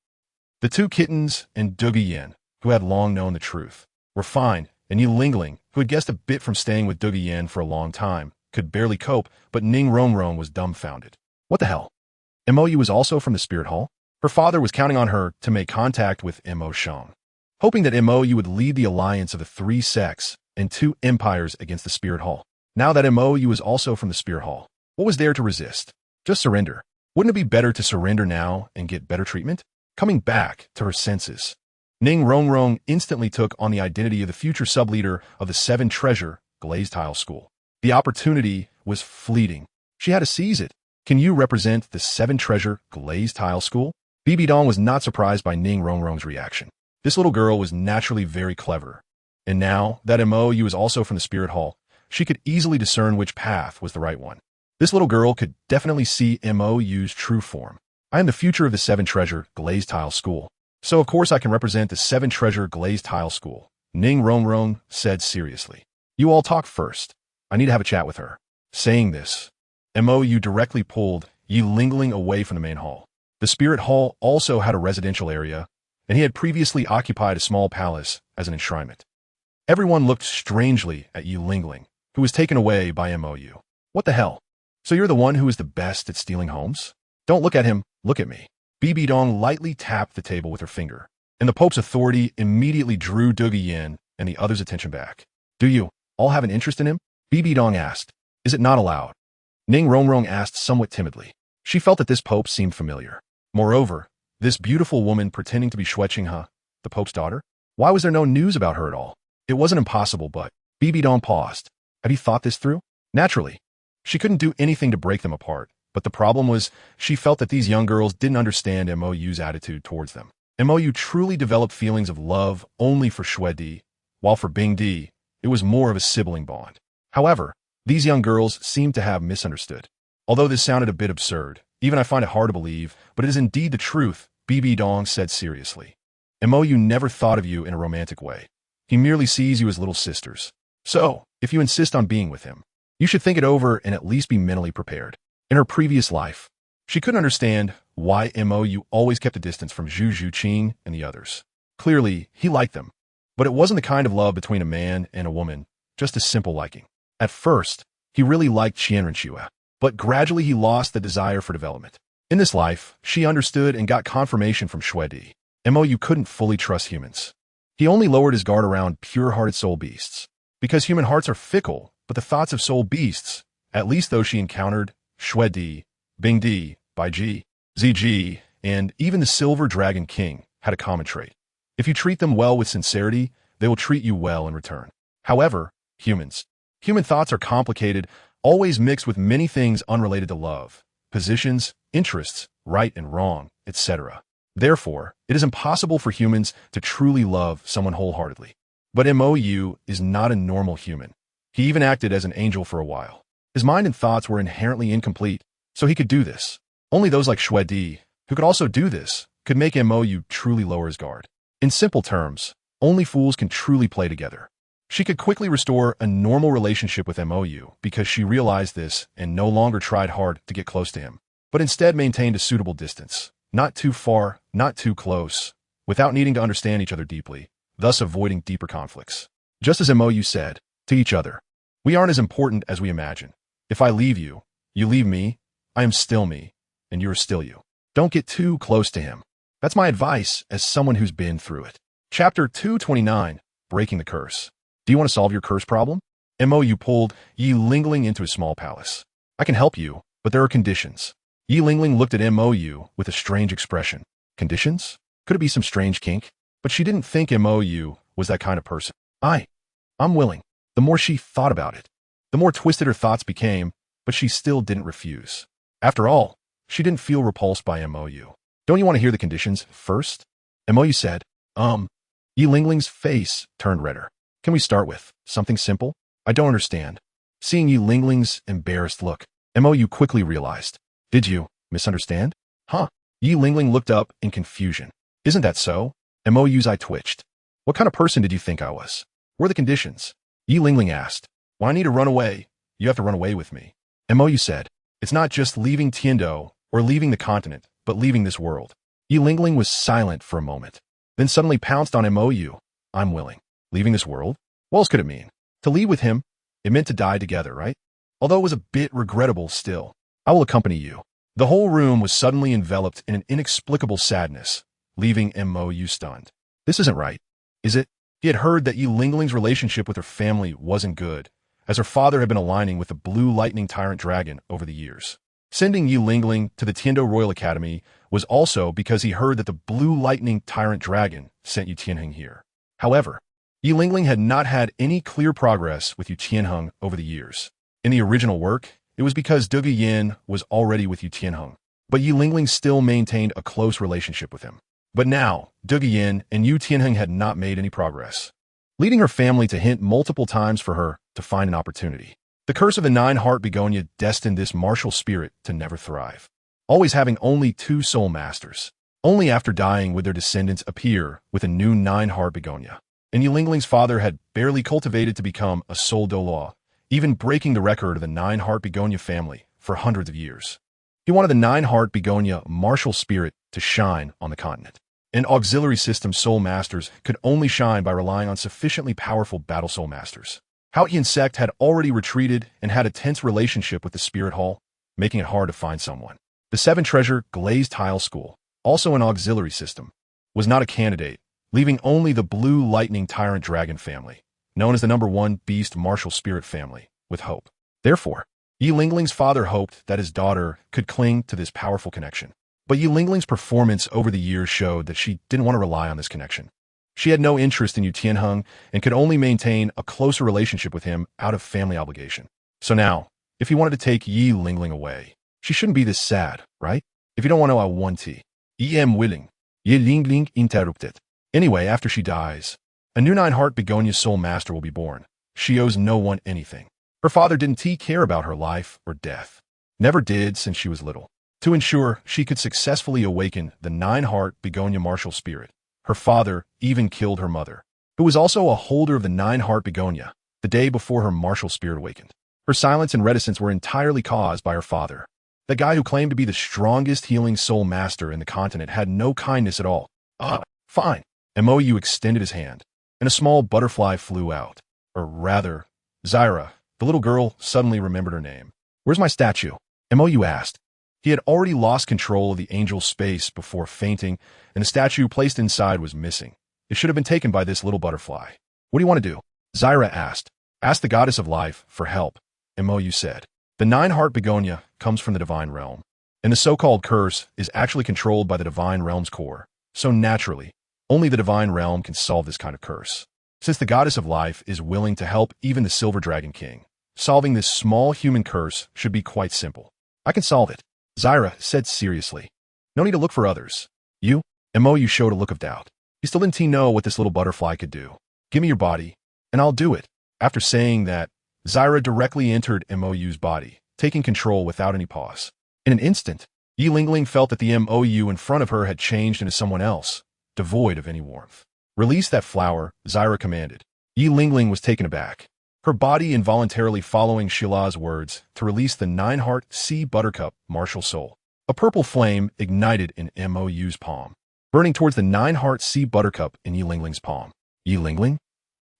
The two kittens and Duguyen, who had long known the truth, were fine, and Yilingling, who had guessed a bit from staying with Duguyen for a long time, could barely cope, but Ning Rongrong was dumbfounded. What the hell? Mou was also from the Spirit Hall? Her father was counting on her to make contact with Mo Shang, hoping that Mou would lead the alliance of the three sects and two empires against the Spirit Hall. Now that Mou was also from the Spirit Hall, what was there to resist? Just surrender. Wouldn't it be better to surrender now and get better treatment? Coming back to her senses, Ning Rongrong instantly took on the identity of the future sub-leader of the Seven Treasure Glazed Tile School. The opportunity was fleeting. She had to seize it. Can you represent the Seven Treasure Glazed Tile School? Bibi Dong was not surprised by Ning Rongrong's reaction. This little girl was naturally very clever. And now that Mou was also from the Spirit Hall, she could easily discern which path was the right one. This little girl could definitely see Mou's true form. I am the future of the Seven Treasure Glazed Tile School, so of course I can represent the Seven Treasure Glazed Tile School, Ning Rongrong said seriously. You all talk first. I need to have a chat with her. Saying this, Mou directly pulled Yilingling away from the main hall. The Spirit Hall also had a residential area, and he had previously occupied a small palace as an enshrinement. Everyone looked strangely at Yilingling, who was taken away by Mou. What the hell? So you're the one who is the best at stealing homes? Don't look at him, look at me. Bibi Dong lightly tapped the table with her finger, and the Pope's authority immediately drew Duguyen and the others' attention back. Do you all have an interest in him? Bibi Dong asked. Is it not allowed? Ning Rongrong asked somewhat timidly. She felt that this Pope seemed familiar. Moreover, this beautiful woman pretending to be Shueqinghe, the Pope's daughter? Why was there no news about her at all? It wasn't impossible, but... Bibi Dong paused. Have you thought this through? Naturally. She couldn't do anything to break them apart, but the problem was she felt that these young girls didn't understand Mou's attitude towards them. Mou truly developed feelings of love only for Shuedi, while for Bingdi, it was more of a sibling bond. However, these young girls seemed to have misunderstood. Although this sounded a bit absurd, even I find it hard to believe, but it is indeed the truth, Bibi Dong said seriously. Mou never thought of you in a romantic way. He merely sees you as little sisters. So, if you insist on being with him, you should think it over and at least be mentally prepared. In her previous life, she couldn't understand why Mou always kept a distance from Zhu Zhuqing and the others. Clearly, he liked them, but it wasn't the kind of love between a man and a woman, just a simple liking. At first, he really liked Qianrenxue, but gradually he lost the desire for development. In this life, she understood and got confirmation from Shuedi. Mou couldn't fully trust humans. He only lowered his guard around pure-hearted soul beasts. Because human hearts are fickle, but the thoughts of soul beasts, at least those she encountered, Shui-Di, Bing-Di, Bai-Ji, Zi-Ji, and even the Silver Dragon King, had a common trait. If you treat them well with sincerity, they will treat you well in return. However, human thoughts are complicated, always mixed with many things unrelated to love, positions, interests, right and wrong, etc. Therefore, it is impossible for humans to truly love someone wholeheartedly. But Mou is not a normal human. He even acted as an angel for a while. His mind and thoughts were inherently incomplete, so he could do this. Only those like Shui-Di, who could also do this, could make Mou truly lower his guard. In simple terms, only fools can truly play together. She could quickly restore a normal relationship with Mou because she realized this and no longer tried hard to get close to him, but instead maintained a suitable distance, not too far, not too close, without needing to understand each other deeply, thus avoiding deeper conflicts. Just as Mou said to each other, "We aren't as important as we imagine. If I leave you, you leave me, I am still me, and you are still you. Don't get too close to him." That's my advice as someone who's been through it. Chapter 229, Breaking the Curse. Do you want to solve your curse problem? Mou pulled Yi Lingling into his small palace. I can help you, but there are conditions. Yi Lingling looked at Mou with a strange expression. Conditions? Could it be some strange kink? But she didn't think Mou was that kind of person. I'm willing. The more she thought about it, the more twisted her thoughts became, but she still didn't refuse. After all, she didn't feel repulsed by Mou. Don't you want to hear the conditions first? Mou said. Yi Lingling's face turned redder. Can we start with something simple? I don't understand. Seeing Yi Lingling's embarrassed look, Mou quickly realized. Did you misunderstand? Huh? Yi Lingling looked up in confusion. Isn't that so? Mou's eye twitched. What kind of person did you think I was? What are the conditions? Yi Lingling asked. When I need to run away, you have to run away with me. Mou said. It's not just leaving Tiando or leaving the continent, but leaving this world. Yi Lingling was silent for a moment, then suddenly pounced on Mou. I'm willing. Leaving this world? What else could it mean? To leave with him, it meant to die together, right? Although it was a bit regrettable still. I will accompany you. The whole room was suddenly enveloped in an inexplicable sadness, leaving Mou stunned. This isn't right, is it? He had heard that Yi Lingling's relationship with her family wasn't good, as her father had been aligning with the Blue Lightning Tyrant Dragon over the years. Sending Yi Lingling to the Tiando Royal Academy was also because he heard that the Blue Lightning Tyrant Dragon sent Yu Tianheng here. However, Yi Lingling had not had any clear progress with Yu Tianheng over the years. In the original work, it was because Duge Yin was already with Yu Tianheng, but Yi Lingling still maintained a close relationship with him. But now, Duge Yin and Yu Tianheng had not made any progress, leading her family to hint multiple times for her to find an opportunity. The curse of the Nine-Heart Begonia destined this martial spirit to never thrive, always having only 2 soul masters. Only after dying would their descendants appear with a new Nine-Heart Begonia. And Yi Lingling's father had barely cultivated to become a soul Douluo, even breaking the record of the Nine-Heart Begonia family for hundreds of years. He wanted the Nine-Heart Begonia martial spirit to shine on the continent. And auxiliary system soul masters could only shine by relying on sufficiently powerful battle soul masters. Haotian sect had already retreated and had a tense relationship with the spirit hall, making it hard to find someone. The 7-treasure glazed tile school, also an auxiliary system, was not a candidate, leaving only the Blue Lightning Tyrant Dragon family, known as the #1 Beast Martial Spirit family, with hope. Therefore, Yi Lingling's father hoped that his daughter could cling to this powerful connection. But Yi Lingling's performance over the years showed that she didn't want to rely on this connection. She had no interest in Yu Tianheng and could only maintain a closer relationship with him out of family obligation. So now, if he wanted to take Yi Lingling away, she shouldn't be this sad, right? If you don't want to, I want to. I am willing. Yi Lingling interrupted. Anyway, after she dies, a new Nine-Heart Begonia soul master will be born. She owes no one anything. Her father didn't care about her life or death. Never did since she was little. To ensure she could successfully awaken the Nine-Heart Begonia martial spirit, her father even killed her mother, who was also a holder of the Nine-Heart Begonia, the day before her martial spirit awakened. Her silence and reticence were entirely caused by her father. The guy who claimed to be the strongest healing soul master in the continent had no kindness at all. Fine. Mou extended his hand, and a small butterfly flew out. Or rather, Zyra, the little girl, suddenly remembered her name. Where's my statue? Mou asked. He had already lost control of the angel's space before fainting, and the statue placed inside was missing. It should have been taken by this little butterfly. What do you want to do? Zyra asked. Ask the goddess of life for help, Mo said. The 9-heart begonia comes from the divine realm, and the so-called curse is actually controlled by the divine realm's core. So naturally, only the divine realm can solve this kind of curse. Since the goddess of life is willing to help even the Silver Dragon King, solving this small human curse should be quite simple. I can solve it, Zyra said seriously. No need to look for others. You? Mo showed a look of doubt. He still didn't know what this little butterfly could do. Give me your body, and I'll do it. After saying that, Zyra directly entered Mo's body, taking control without any pause. In an instant, Yi Lingling felt that the Mo in front of her had changed into someone else, devoid of any warmth. Release that flower, Zyra commanded. Yi Lingling was taken aback, her body involuntarily following Shila's words to release the 9-heart sea buttercup martial soul. A purple flame ignited in Mo's palm, burning towards the 9-heart sea buttercup in Yi Lingling's palm. Yi Lingling?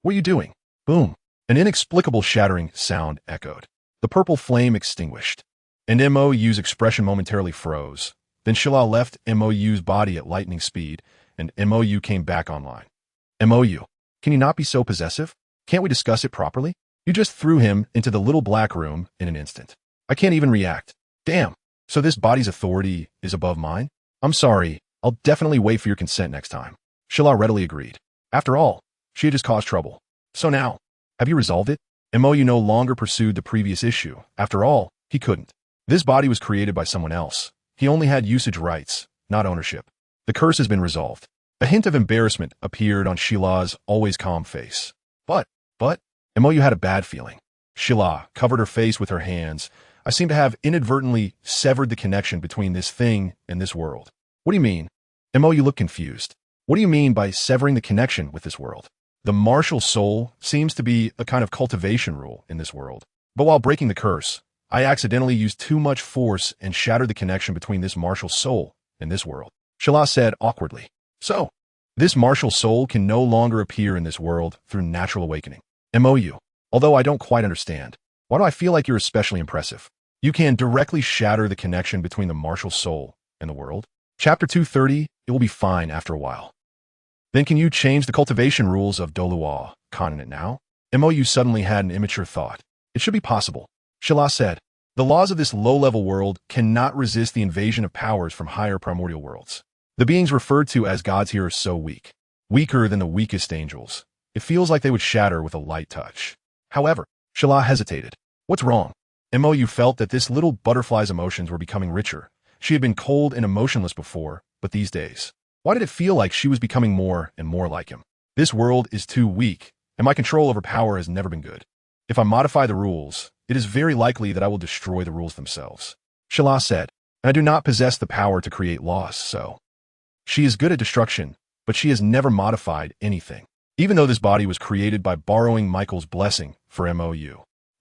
What are you doing? Boom. An inexplicable shattering sound echoed. The purple flame extinguished, and Mo's expression momentarily froze. Then Shila left Mo's body at lightning speed, and Mo came back online. Mo, can you not be so possessive? Can't we discuss it properly? You just threw him into the little black room in an instant. I can't even react. Damn. So this body's authority is above mine? I'm sorry. I'll definitely wait for your consent next time. Shila readily agreed. After all, she had just caused trouble. So now, have you resolved it? Mo no longer pursued the previous issue. After all, he couldn't. This body was created by someone else. He only had usage rights, not ownership. The curse has been resolved. A hint of embarrassment appeared on Shila's always calm face. But, Mo had a bad feeling. Shila covered her face with her hands. I seem to have inadvertently severed the connection between this thing and this world. What do you mean? Mo, you look confused. What do you mean by severing the connection with this world? The martial soul seems to be a kind of cultivation rule in this world. But while breaking the curse, I accidentally used too much force and shattered the connection between this martial soul and this world. Shila said awkwardly. So, this martial soul can no longer appear in this world through natural awakening. Mo, although I don't quite understand, why do I feel like you're especially impressive? You can directly shatter the connection between the martial soul and the world. Chapter 230, it will be fine after a while. Then can you change the cultivation rules of Douluo Continent now? Mo suddenly had an immature thought. It should be possible. Shila said, the laws of this low-level world cannot resist the invasion of powers from higher primordial worlds. The beings referred to as gods here are so weak, weaker than the weakest angels. It feels like they would shatter with a light touch. However, Shila hesitated. What's wrong? Mo felt that this little butterfly's emotions were becoming richer. She had been cold and emotionless before, but these days, why did it feel like she was becoming more and more like him? This world is too weak, and my control over power has never been good. If I modify the rules, it is very likely that I will destroy the rules themselves. Shila said, and I do not possess the power to create loss, so. She is good at destruction, but she has never modified anything, even though this body was created by borrowing Michael's blessing for Mo.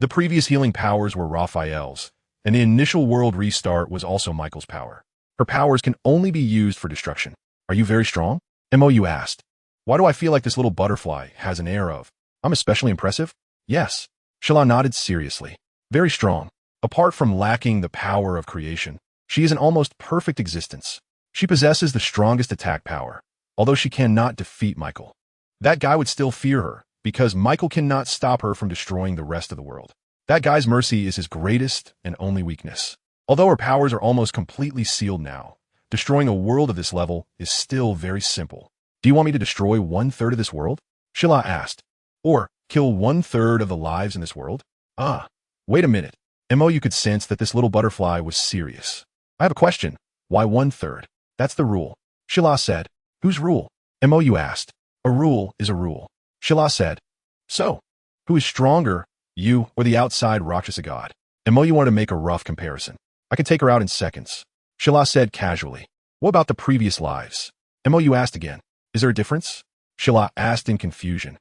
The previous healing powers were Raphael's, and the initial world restart was also Michael's power. Her powers can only be used for destruction. Are you very strong? Mo asked. Why do I feel like this little butterfly has an air of, I'm especially impressive? Yes. Shila nodded seriously. Very strong. Apart from lacking the power of creation, she is an almost perfect existence. She possesses the strongest attack power, although she cannot defeat Michael. That guy would still fear her, because Michael cannot stop her from destroying the rest of the world. That guy's mercy is his greatest and only weakness. Although her powers are almost completely sealed now, destroying a world of this level is still very simple. Do you want me to destroy 1/3 of this world? Shila asked. Or kill 1/3 of the lives in this world? Ah, wait a minute. Mo could sense that this little butterfly was serious. I have a question. Why 1/3? That's the rule. Shila said. Whose rule? Mo asked. A rule is a rule. Shila said. So, who is stronger, you or the outside Rakshasa god? Mo wanted to make a rough comparison. I can take her out in seconds. Shila said casually. What about the previous lives? Mo asked again. Is there a difference? Shila asked in confusion.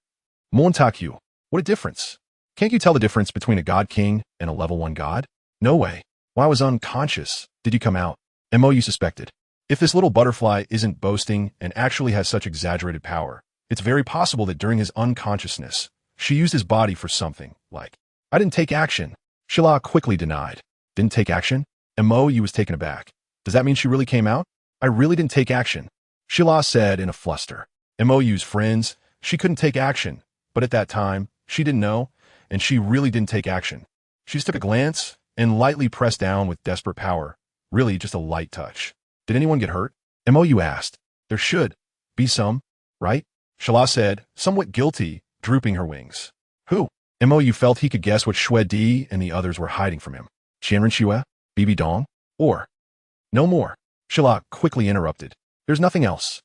Montaku, what a difference. Can't you tell the difference between a god king and a level 1 god? No way. When I was unconscious, did you come out? Mo suspected. If this little butterfly isn't boasting and actually has such exaggerated power, it's very possible that during his unconsciousness, she used his body for something, like, I didn't take action. Shila quickly denied. Didn't take action? Mo was taken aback. Does that mean she really came out? I really didn't take action. Shila said in a fluster. MOU's friends, she couldn't take action, but at that time, she didn't know, and she really didn't take action. She just took a glance and lightly pressed down with desperate power, really just a light touch. Did anyone get hurt? MOU asked. There should be some, right? Shala said, somewhat guilty, drooping her wings. Who? MOU felt he could guess what Xue Di and the others were hiding from him. Qianren Xue? Bibi Dong? Or? No more. Shala quickly interrupted. There's nothing else.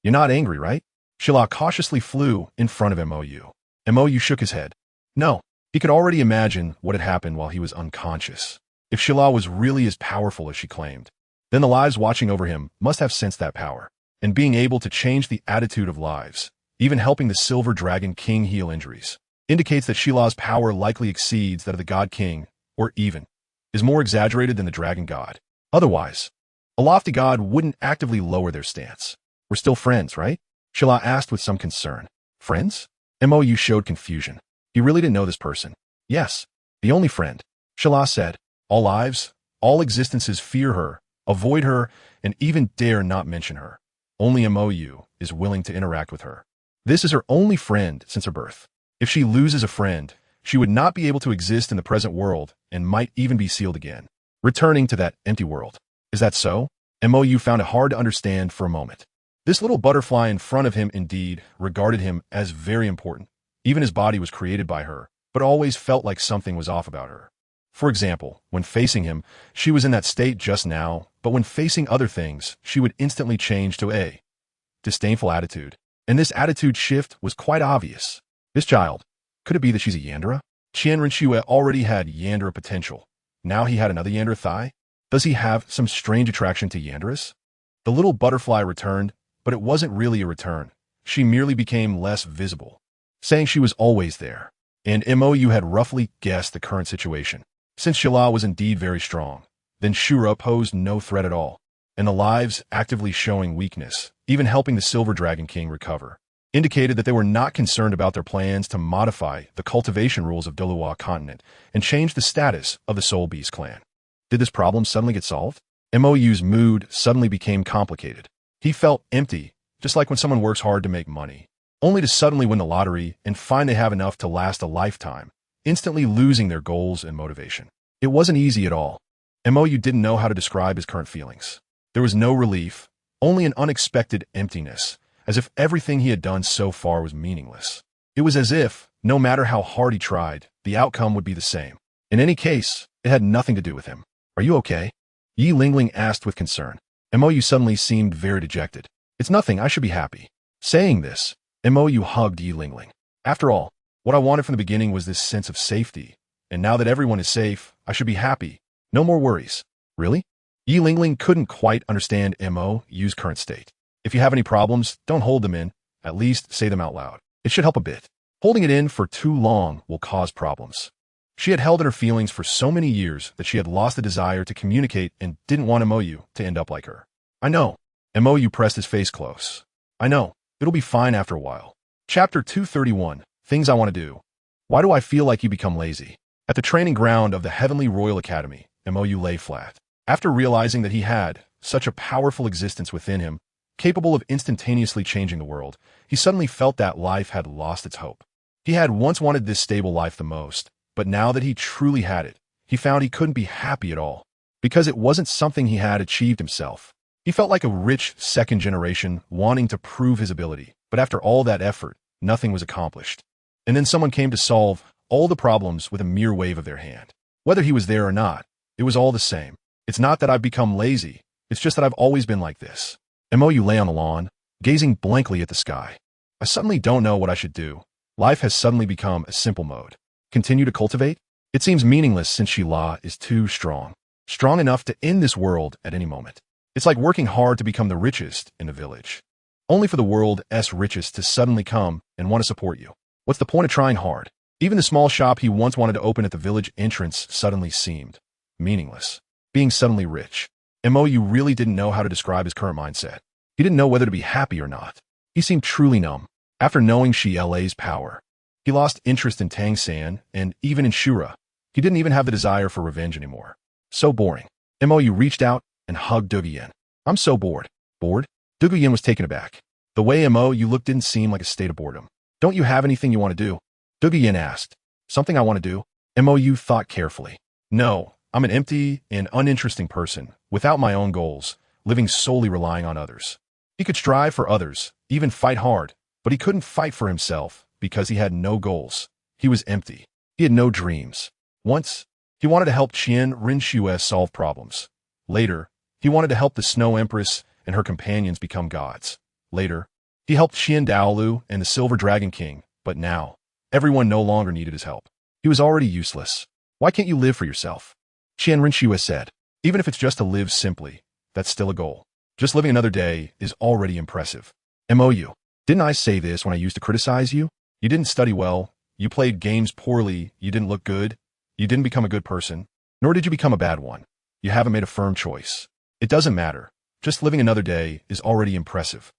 You're not angry, right? Shala cautiously flew in front of MOU. MOU shook his head. No. He could already imagine what had happened while he was unconscious. If Shala was really as powerful as she claimed, then the lives watching over him must have sensed that power, and being able to change the attitude of lives, even helping the Silver Dragon King heal injuries, indicates that Shala's power likely exceeds that of the God King, or even is more exaggerated than the Dragon God. Otherwise, a lofty god wouldn't actively lower their stance. We're still friends, right? Shala asked with some concern. Friends? MOU showed confusion. He really didn't know this person. Yes, the only friend. Shala said, all lives, all existences fear her, avoid her, and even dare not mention her. Only MOU is willing to interact with her. This is her only friend since her birth. If she loses a friend, she would not be able to exist in the present world and might even be sealed again, returning to that empty world. Is that so? MOU found it hard to understand for a moment. This little butterfly in front of him indeed regarded him as very important. Even his body was created by her, but always felt like something was off about her. For example, when facing him, she was in that state just now, but when facing other things, she would instantly change to a disdainful attitude. And this attitude shift was quite obvious. This child, could it be that she's a Yandere? Qianren Xue already had Yandere potential. Now he had another Yandere thigh? Does he have some strange attraction to Yanderes? The little butterfly returned, but it wasn't really a return. She merely became less visible, saying she was always there. And MOU had roughly guessed the current situation. Since Shala was indeed very strong, then Shura posed no threat at all, and the lives actively showing weakness, even helping the Silver Dragon King recover, indicated that they were not concerned about their plans to modify the cultivation rules of Douluo Continent and change the status of the Soul Beast clan. Did this problem suddenly get solved? MOU's mood suddenly became complicated. He felt empty, just like when someone works hard to make money, only to suddenly win the lottery and find they have enough to last a lifetime, instantly losing their goals and motivation. It wasn't easy at all. MOU didn't know how to describe his current feelings. There was no relief, only an unexpected emptiness, as if everything he had done so far was meaningless. It was as if, no matter how hard he tried, the outcome would be the same. In any case, it had nothing to do with him. Are you okay? Yi Lingling asked with concern. MOU suddenly seemed very dejected. It's nothing, I should be happy. Saying this, MOU hugged Yi Lingling. After all, what I wanted from the beginning was this sense of safety, and now that everyone is safe, I should be happy. No more worries. Really? Yi Lingling couldn't quite understand MOU's current state. If you have any problems, don't hold them in. At least say them out loud. It should help a bit. Holding it in for too long will cause problems. She had held in her feelings for so many years that she had lost the desire to communicate and didn't want MOU to end up like her. I know. MOU pressed his face close. I know. It'll be fine after a while. Chapter 231. Things I want to do. Why do I feel like you become lazy? At the training ground of the Heavenly Royal Academy, MOU lay flat. After realizing that he had such a powerful existence within him, capable of instantaneously changing the world, he suddenly felt that life had lost its hope. He had once wanted this stable life the most, but now that he truly had it, he found he couldn't be happy at all, because it wasn't something he had achieved himself. He felt like a rich second generation wanting to prove his ability, but after all that effort, nothing was accomplished. And then someone came to solve all the problems with a mere wave of their hand. Whether he was there or not, it was all the same. It's not that I've become lazy, it's just that I've always been like this. MOU lay on the lawn, gazing blankly at the sky. I suddenly don't know what I should do. Life has suddenly become a simple mode. Continue to cultivate? It seems meaningless since Shila is too strong. Strong enough to end this world at any moment. It's like working hard to become the richest in a village, only for the world's richest to suddenly come and want to support you. What's the point of trying hard? Even the small shop he once wanted to open at the village entrance suddenly seemed meaningless. Being suddenly rich. MOU really didn't know how to describe his current mindset. He didn't know whether to be happy or not. He seemed truly numb. After knowing Shala's power, he lost interest in Tang San and even in Shura. He didn't even have the desire for revenge anymore. So boring. MOU reached out and hugged Duguyen. I'm so bored. Bored? Duguyen was taken aback. The way you looked didn't seem like a state of boredom. Don't you have anything you want to do? Douluo asked. Something I want to do? Mou thought carefully. No, I'm an empty and uninteresting person, without my own goals, living solely relying on others. He could strive for others, even fight hard, but he couldn't fight for himself because he had no goals. He was empty. He had no dreams. Once, he wanted to help Qian Rinxue solve problems. Later, he wanted to help the Snow Empress and her companions become gods. Later, he helped Qian Dalu and the Silver Dragon King, but now, everyone no longer needed his help. He was already useless. Why can't you live for yourself? Qian Rinxue said. Even if it's just to live simply, that's still a goal. Just living another day is already impressive. Mou, didn't I say this when I used to criticize you? You didn't study well, you played games poorly, you didn't look good, you didn't become a good person, nor did you become a bad one. You haven't made a firm choice. It doesn't matter. Just living another day is already impressive.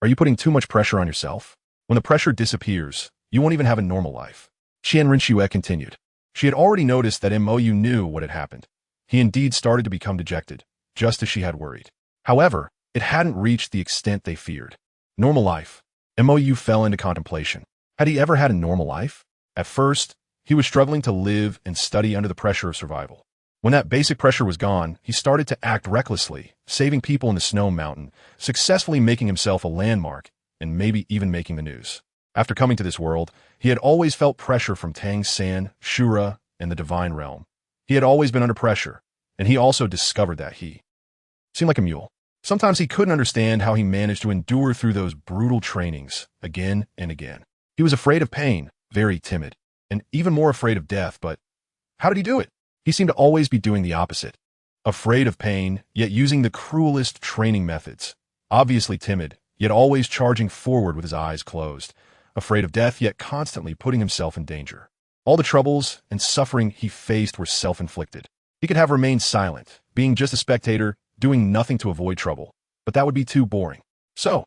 Are you putting too much pressure on yourself? When the pressure disappears, you won't even have a normal life. Qian Rinxue continued. She had already noticed that Mou knew what had happened. He indeed started to become dejected, just as she had worried. However, it hadn't reached the extent they feared. Normal life. Mou fell into contemplation. Had he ever had a normal life? At first, he was struggling to live and study under the pressure of survival. When that basic pressure was gone, he started to act recklessly, saving people in the snow mountain, successfully making himself a landmark, and maybe even making the news. After coming to this world, he had always felt pressure from Tang San, Shura, and the divine realm. He had always been under pressure, and he also discovered that he seemed like a mule. Sometimes he couldn't understand how he managed to endure through those brutal trainings again and again. He was afraid of pain, very timid, and even more afraid of death, but how did he do it? He seemed to always be doing the opposite. Afraid of pain, yet using the cruelest training methods. Obviously timid, yet always charging forward with his eyes closed. Afraid of death, yet constantly putting himself in danger. All the troubles and suffering he faced were self-inflicted. He could have remained silent, being just a spectator, doing nothing to avoid trouble, but that would be too boring. So,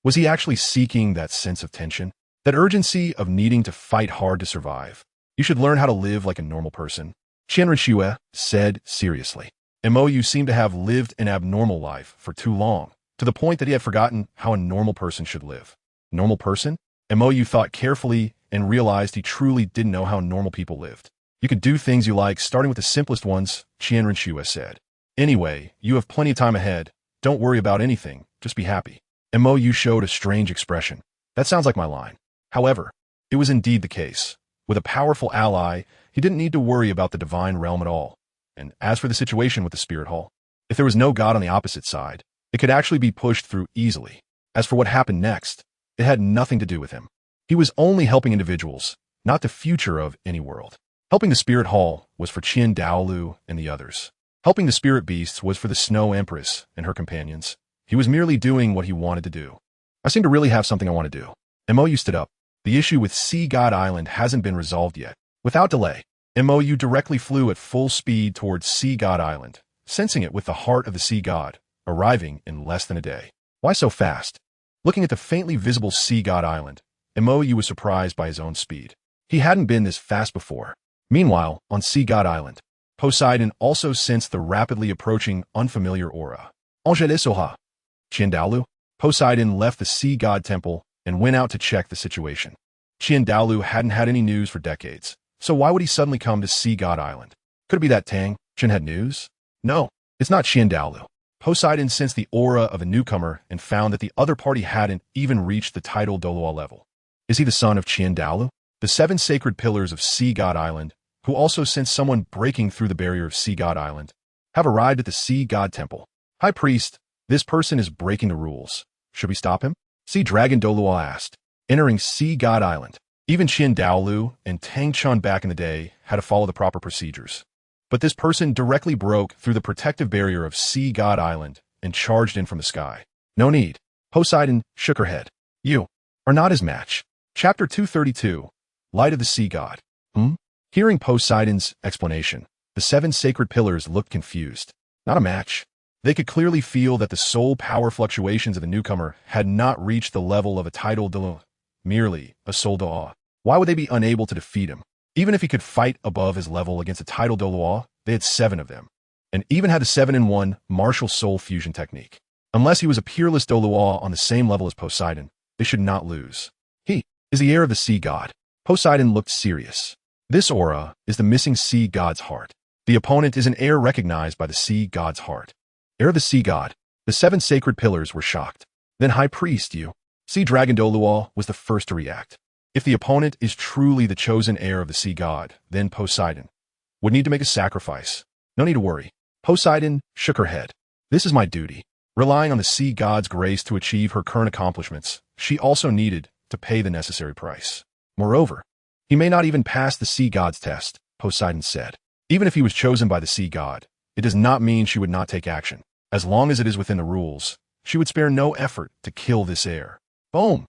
was he actually seeking that sense of tension? That urgency of needing to fight hard to survive? You should learn how to live like a normal person. Qian Rinxue said seriously. Mou seemed to have lived an abnormal life for too long, to the point that he had forgotten how a normal person should live. Normal person? Mou thought carefully and realized he truly didn't know how normal people lived. You could do things you like, starting with the simplest ones, Qian Rinxue said. Anyway, you have plenty of time ahead. Don't worry about anything, just be happy. Mou showed a strange expression. That sounds like my line. However, it was indeed the case. With a powerful ally, he didn't need to worry about the divine realm at all. And as for the situation with the spirit hall, if there was no god on the opposite side, it could actually be pushed through easily. As for what happened next, it had nothing to do with him. He was only helping individuals, not the future of any world. Helping the spirit hall was for Qian Dalu and the others. Helping the spirit beasts was for the Snow Empress and her companions. He was merely doing what he wanted to do. I seem to really have something I want to do. Mou stood up. The issue with Sea God Island hasn't been resolved yet. Without delay, Mou directly flew at full speed towards Sea God Island, sensing it with the heart of the sea god, arriving in less than a day. Why so fast? Looking at the faintly visible Sea God Island, Mou was surprised by his own speed. He hadn't been this fast before. Meanwhile, on Sea God Island, Poseidon also sensed the rapidly approaching unfamiliar aura. Angele Soha. Qian Dalu. Poseidon left the sea god temple and went out to check the situation. Qian Dalu hadn't had any news for decades, so why would he suddenly come to Sea God Island? Could it be that Tang Qian had news? No, it's not Qian Dalu. Poseidon sensed the aura of a newcomer and found that the other party hadn't even reached the title Douluo level. Is he the son of Qian Dalu? The 7 sacred pillars of Sea God Island, who also sensed someone breaking through the barrier of Sea God Island, have arrived at the Sea God Temple. High Priest, this person is breaking the rules. Should we stop him? Sea Dragon Douluo asked. Entering Sea God Island, even Qian Dalu and Tang Chun back in the day had to follow the proper procedures. But this person directly broke through the protective barrier of Sea God Island and charged in from the sky. No need. Poseidon shook her head. You are not his match. Chapter 232, Light of the Sea God. Hearing Poseidon's explanation, the 7 sacred pillars looked confused. Not a match. They could clearly feel that the soul power fluctuations of the newcomer had not reached the level of a title Dalu, merely a soul Dalu. Why would they be unable to defeat him? Even if he could fight above his level against a title Dalu, they had 7 of them, and even had the 7-in-1 martial soul fusion technique. Unless he was a peerless Douluo on the same level as Poseidon, they should not lose. He is the heir of the sea god. Poseidon looked serious. This aura is the missing sea god's heart. The opponent is an heir recognized by the sea god's heart. Heir of the sea god. The 7 sacred pillars were shocked. Then High Priest, you. Sea Dragon Douluo was the first to react. If the opponent is truly the chosen heir of the sea god, then Poseidon would need to make a sacrifice. No need to worry. Poseidon shook her head. This is my duty. Relying on the sea god's grace to achieve her current accomplishments, she also needed to pay the necessary price. Moreover, he may not even pass the sea god's test, Poseidon said. Even if he was chosen by the sea god, it does not mean she would not take action. As long as it is within the rules, she would spare no effort to kill this heir. Boom!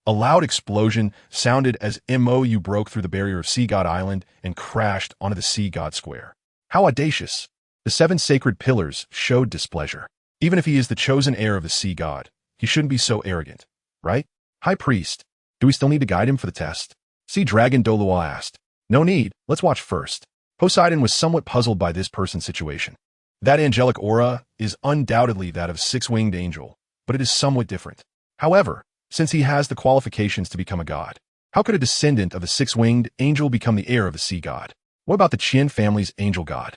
A loud explosion sounded as Mou broke through the barrier of Sea God Island and crashed onto the Sea God Square. How audacious! The 7 sacred pillars showed displeasure. Even if he is the chosen heir of the sea god, he shouldn't be so arrogant, right? High Priest, do we still need to guide him for the test? Sea Dragon Douluo asked. No need, let's watch first. Poseidon was somewhat puzzled by this person's situation. That angelic aura is undoubtedly that of Six-Winged Angel, but it is somewhat different. However, since he has the qualifications to become a god, how could a descendant of the Six-Winged Angel become the heir of the sea god? What about the Qian family's angel god?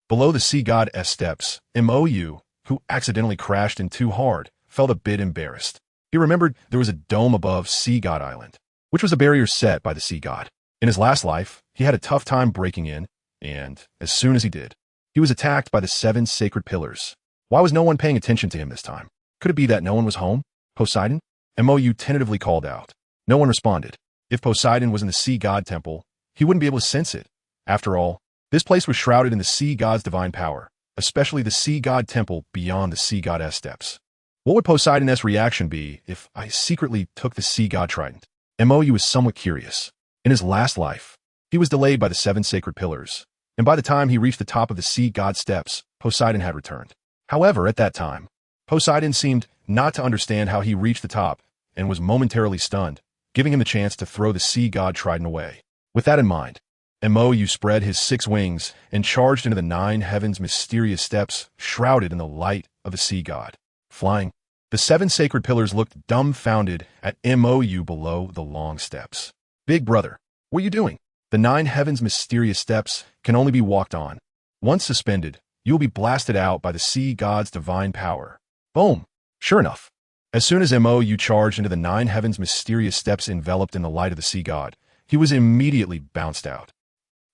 Below the sea god's steps, Mou, who accidentally crashed in too hard, felt a bit embarrassed. He remembered there was a dome above Sea God Island, which was a barrier set by the sea god. In his last life, he had a tough time breaking in, and as soon as he did, he was attacked by the 7 sacred pillars. Why was no one paying attention to him this time? Could it be that no one was home? Poseidon? Mou tentatively called out. No one responded. If Poseidon was in the sea god temple, he wouldn't be able to sense it. After all, this place was shrouded in the sea god's divine power, especially the sea god temple beyond the sea god's steps. What would Poseidon's reaction be if I secretly took the sea god trident? Mou was somewhat curious. In his last life, he was delayed by the 7 sacred pillars, and by the time he reached the top of the sea god steps, Poseidon had returned. However, at that time, Poseidon seemed not to understand how he reached the top and was momentarily stunned, giving him the chance to throw the sea god trident away. With that in mind, Mou spread his 6 wings and charged into the 9 heavens' mysterious steps shrouded in the light of the sea god. Flying, the 7 sacred pillars looked dumbfounded at Mou below the long steps. Big brother, what are you doing? The 9 heavens' mysterious steps can only be walked on. Once suspended, you will be blasted out by the sea god's divine power. Boom! Sure enough, as soon as Mou charged into the 9 heavens' mysterious steps enveloped in the light of the sea god, he was immediately bounced out.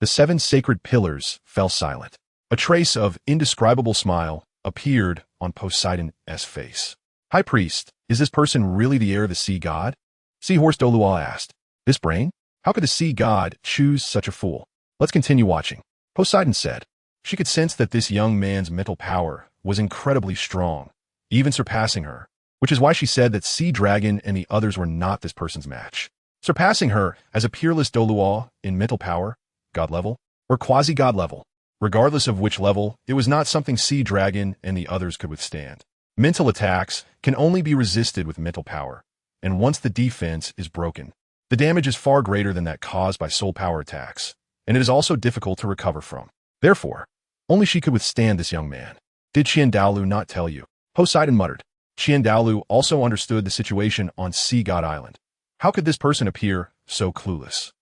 The 7 sacred pillars fell silent. A trace of indescribable smile appeared on Poseidon's face. High Priest, is this person really the heir of the sea god? Seahorse Douluo asked. This brain? How could the sea god choose such a fool? Let's continue watching. Poseidon said. She could sense that this young man's mental power was incredibly strong, even surpassing her, which is why she said that Sea Dragon and the others were not this person's match. Surpassing her as a peerless Douluo in mental power, god level, or quasi-god level. Regardless of which level, it was not something Sea Dragon and the others could withstand. Mental attacks can only be resisted with mental power, and once the defense is broken, the damage is far greater than that caused by soul power attacks, and it is also difficult to recover from. Therefore, only she could withstand this young man. Did Dalu not tell you? Poseidon muttered. Dalu also understood the situation on Sea God Island. How could this person appear so clueless?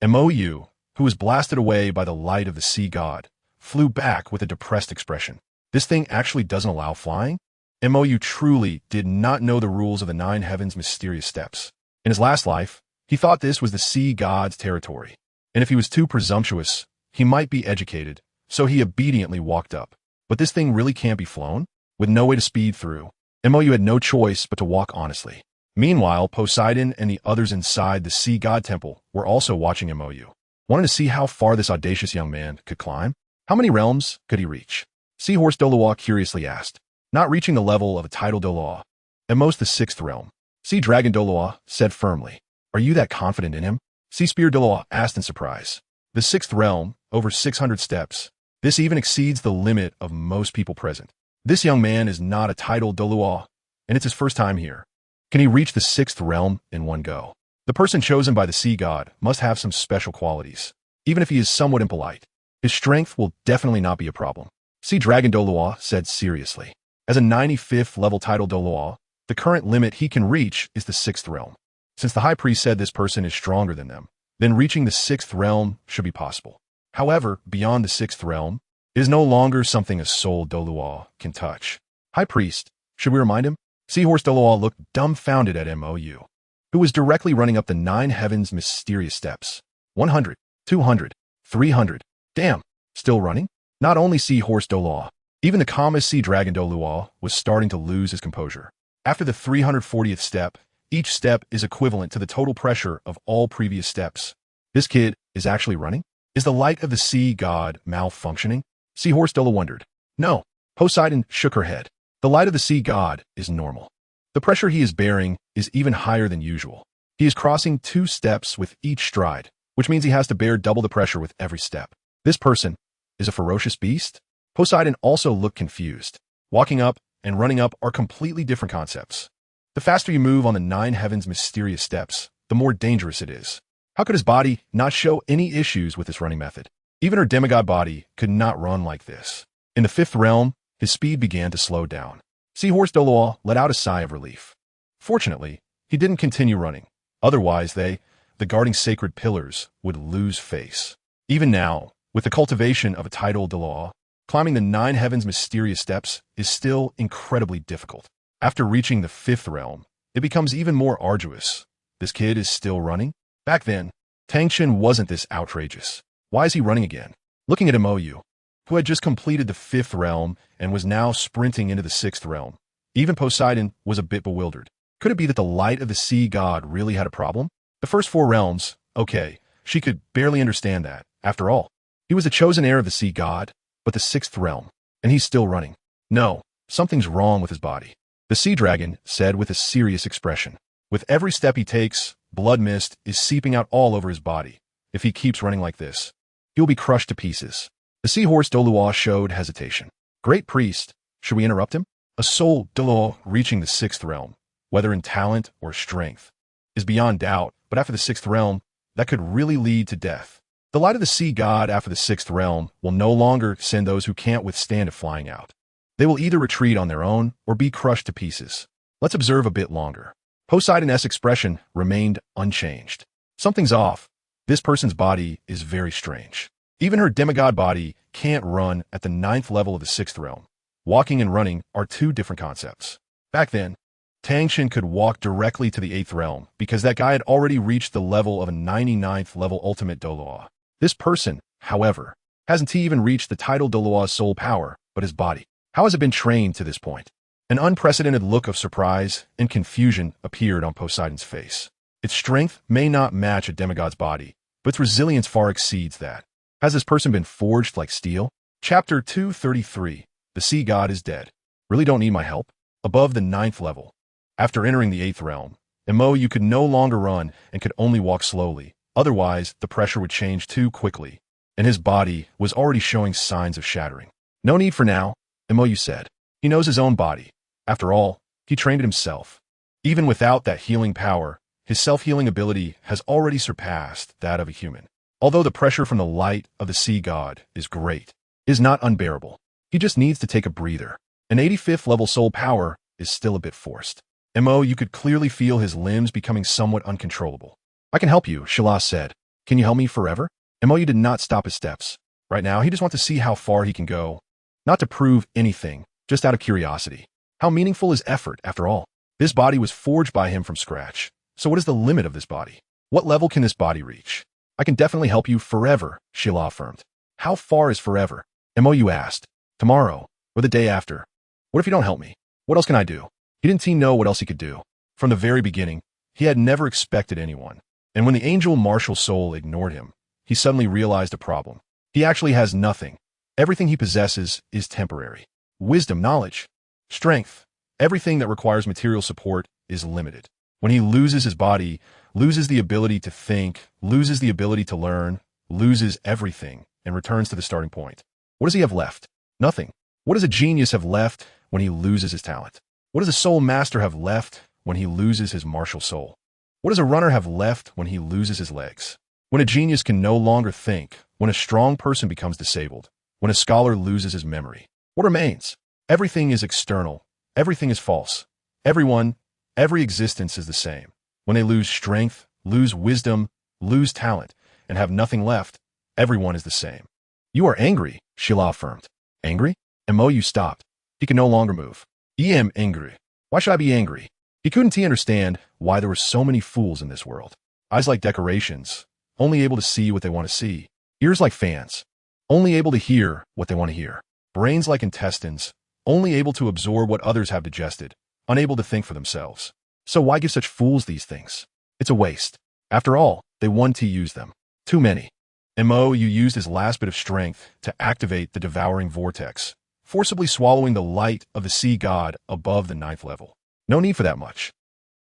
Mou, who was blasted away by the light of the sea god, flew back with a depressed expression. This thing actually doesn't allow flying? Mou truly did not know the rules of the 9 heavens' mysterious steps. In his last life, he thought this was the sea god's territory, and if he was too presumptuous, he might be educated, so he obediently walked up. But this thing really can't be flown? With no way to speed through, Mou had no choice but to walk honestly. Meanwhile, Poseidon and the others inside the sea god temple were also watching Mou, wanting to see how far this audacious young man could climb. How many realms could he reach? Seahorse Douluo curiously asked. Not reaching the level of a tidal Douluo, at most the 6th realm. Sea Dragon Douluo said firmly. Are you that confident in him? Sea Spear Douluo asked in surprise. The 6th realm, over 600 steps. This even exceeds the limit of most people present. This young man is not a tidal Douluo, and it's his first time here. Can he reach the 6th realm in one go? The person chosen by the sea god must have some special qualities. Even if he is somewhat impolite, his strength will definitely not be a problem. Sea Dragon Douluo said seriously. As a 95th level title Douluo, the current limit he can reach is the 6th realm. Since the high priest said this person is stronger than them, then reaching the 6th realm should be possible. However, beyond the 6th realm is no longer something a soul Douluo can touch. High priest, should we remind him? Seahorse Douluo looked dumbfounded at Mou, who was directly running up the 9 heavens mysterious steps. 100, 200, 300. Damn, still running? Not only Seahorse Douluo, even the calmest sea dragon Douluo was starting to lose his composure. After the 340th step, each step is equivalent to the total pressure of all previous steps. This kid is actually running? Is the light of the sea god malfunctioning? Seahorse Douluo wondered. No. Poseidon shook her head. The light of the sea god is normal. The pressure he is bearing is even higher than usual. He is crossing 2 steps with each stride, which means he has to bear double the pressure with every step. This person is a ferocious beast? Poseidon also looked confused. Walking up and running up are completely different concepts. The faster you move on the 9 heavens mysterious steps, the more dangerous it is. How could his body not show any issues with this running method? Even her demigod body could not run like this. In the 5th realm, his speed began to slow down. Seahorse Douluo let out a sigh of relief. Fortunately, he didn't continue running. Otherwise the guarding sacred pillars, would lose face. Even now, with the cultivation of a title Douluo, climbing the 9 heavens mysterious steps is still incredibly difficult. After reaching the 5th realm, it becomes even more arduous. This kid is still running? Back then, Tang wasn't this outrageous. Why is he running again? Looking at Mou, who had just completed the 5th realm and was now sprinting into the 6th realm, even Poseidon was a bit bewildered. Could it be that the light of the sea god really had a problem? The first 4 realms, okay, she could barely understand that. After all, he was the chosen heir of the sea god, but the 6th realm, and he's still running. No, something's wrong with his body. The sea dragon said with a serious expression. With every step he takes, blood mist is seeping out all over his body. If he keeps running like this, he'll be crushed to pieces. The seahorse Douluo showed hesitation. Great priest, should we interrupt him? A soul Douluo reaching the 6th realm, whether in talent or strength, is beyond doubt, but after the 6th realm, that could really lead to death. The light of the sea god after the 6th realm will no longer send those who can't withstand it flying out. They will either retreat on their own or be crushed to pieces. Let's observe a bit longer. Poseidon's expression remained unchanged. Something's off. This person's body is very strange. Even her demigod body can't run at the 9th level of the 6th realm. Walking and running are 2 different concepts. Back then, Tang could walk directly to the 8th realm because that guy had already reached the level of a 99th level ultimate Douluo. This person, however, hasn't even reached the title Douluo's soul power, but his body. How has it been trained to this point? An unprecedented look of surprise and confusion appeared on Poseidon's face. Its strength may not match a demigod's body, but its resilience far exceeds that. Has this person been forged like steel? Chapter 233. The sea god is dead. Really don't need my help? Above the 9th level. After entering the 8th realm, Mou could no longer run and could only walk slowly. Otherwise, the pressure would change too quickly, and his body was already showing signs of shattering. No need for now, Mou said. He knows his own body. After all, he trained it himself. Even without that healing power, his self-healing ability has already surpassed that of a human. Although the pressure from the light of the sea god is great, it is not unbearable. He just needs to take a breather. An 85th level soul power is still a bit forced. Mou could clearly feel his limbs becoming somewhat uncontrollable. I can help you, Shala said. Can you help me forever? Mou did not stop his steps. Right now, he just wants to see how far he can go. Not to prove anything, just out of curiosity. How meaningful is effort, after all? This body was forged by him from scratch. So what is the limit of this body? What level can this body reach? I can definitely help you forever, Shala affirmed. How far is forever? Mou asked. Tomorrow, or the day after. What if you don't help me? What else can I do? He didn't know what else he could do. From the very beginning, he had never expected anyone. And when the angel martial soul ignored him, he suddenly realized a problem. He actually has nothing. Everything he possesses is temporary. Wisdom, knowledge, strength, everything that requires material support is limited. When he loses his body, loses the ability to think, loses the ability to learn, loses everything, and returns to the starting point. What does he have left? Nothing. What does a genius have left when he loses his talent? What does a soul master have left when he loses his martial soul? What does a runner have left when he loses his legs? When a genius can no longer think, when a strong person becomes disabled, when a scholar loses his memory, what remains? Everything is external. Everything is false. Everyone, every existence is the same. When they lose strength, lose wisdom, lose talent, and have nothing left, everyone is the same. You are angry, Shila affirmed. Angry? Mo stopped. He could no longer move. I am angry. Why should I be angry? He couldn't understand why there were so many fools in this world. Eyes like decorations, only able to see what they want to see. Ears like fans, only able to hear what they want to hear. Brains like intestines, only able to absorb what others have digested, unable to think for themselves. So why give such fools these things? It's a waste. After all, they want to use them. Too many. Mo used his last bit of strength to activate the devouring vortex, forcibly swallowing the light of the sea god above the 9th level. No need for that much.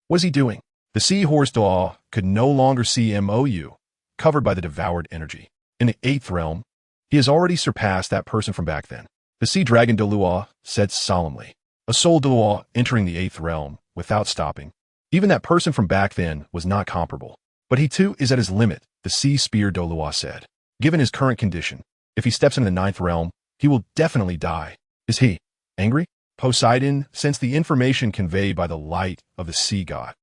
What is he doing? The sea horse Douluo could no longer see Mo, covered by the devoured energy. In the 8th realm, he has already surpassed that person from back then. The sea dragon Douluo said solemnly. A soul Douluo entering the 8th realm without stopping. Even that person from back then was not comparable. But he too is at his limit, the sea spear Douluo said. Given his current condition, if he steps into the 9th realm, he will definitely die. Is he angry? Poseidon sensed the information conveyed by the light of the sea god.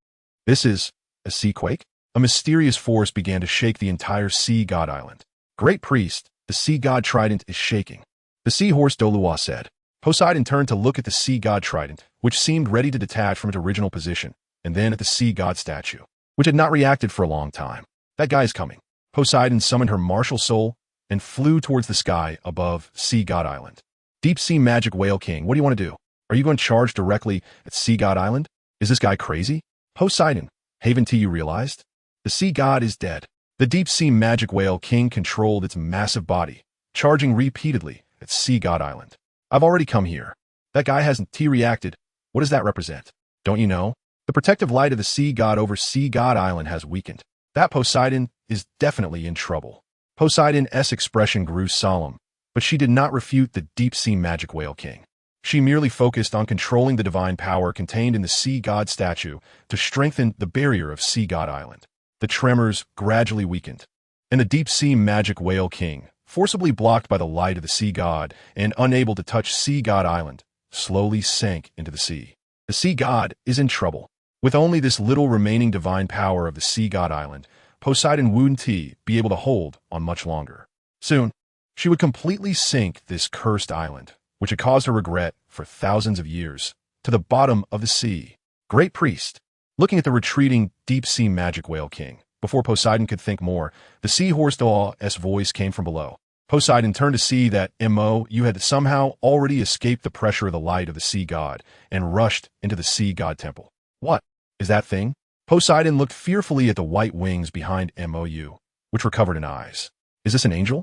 This is a sea quake? A mysterious force began to shake the entire sea god island. Great priest, the sea god trident is shaking. The sea horse Douluo said. Poseidon turned to look at the sea god trident, which seemed ready to detach from its original position, and then at the sea god statue, which had not reacted for a long time. That guy is coming. Poseidon summoned her martial soul and flew towards the sky above Sea God Island. Deep Sea Magic Whale King, what do you want to do? Are you going to charge directly at Sea God Island? Is this guy crazy? Poseidon, haven't you realized? The sea god is dead. The Deep Sea Magic Whale King controlled its massive body, charging repeatedly at Sea God Island. I've already come here. That guy hasn't reacted. What does that represent? Don't you know? The protective light of the sea god over Sea God Island has weakened. That Poseidon is definitely in trouble. Poseidon's expression grew solemn, but she did not refute the Deep Sea Magic Whale King. She merely focused on controlling the divine power contained in the sea god statue to strengthen the barrier of Sea God Island. The tremors gradually weakened, and the Deep Sea Magic Whale King, forcibly blocked by the light of the sea god and unable to touch Sea God Island, slowly sank into the sea. The sea god is in trouble. With only this little remaining divine power of the Sea God Island, Poseidon wouldn't be able to hold on much longer. Soon, she would completely sink this cursed island, which had caused her regret for thousands of years, to the bottom of the sea. Great priest, looking at the retreating Deep Sea Magic Whale King, before Poseidon could think more, the sea horse Douluo's voice came from below. Poseidon turned to see that you had somehow already escaped the pressure of the light of the sea god and rushed into the sea god temple. What is that thing? Poseidon looked fearfully at the white wings behind Mou, which were covered in eyes. Is this an angel?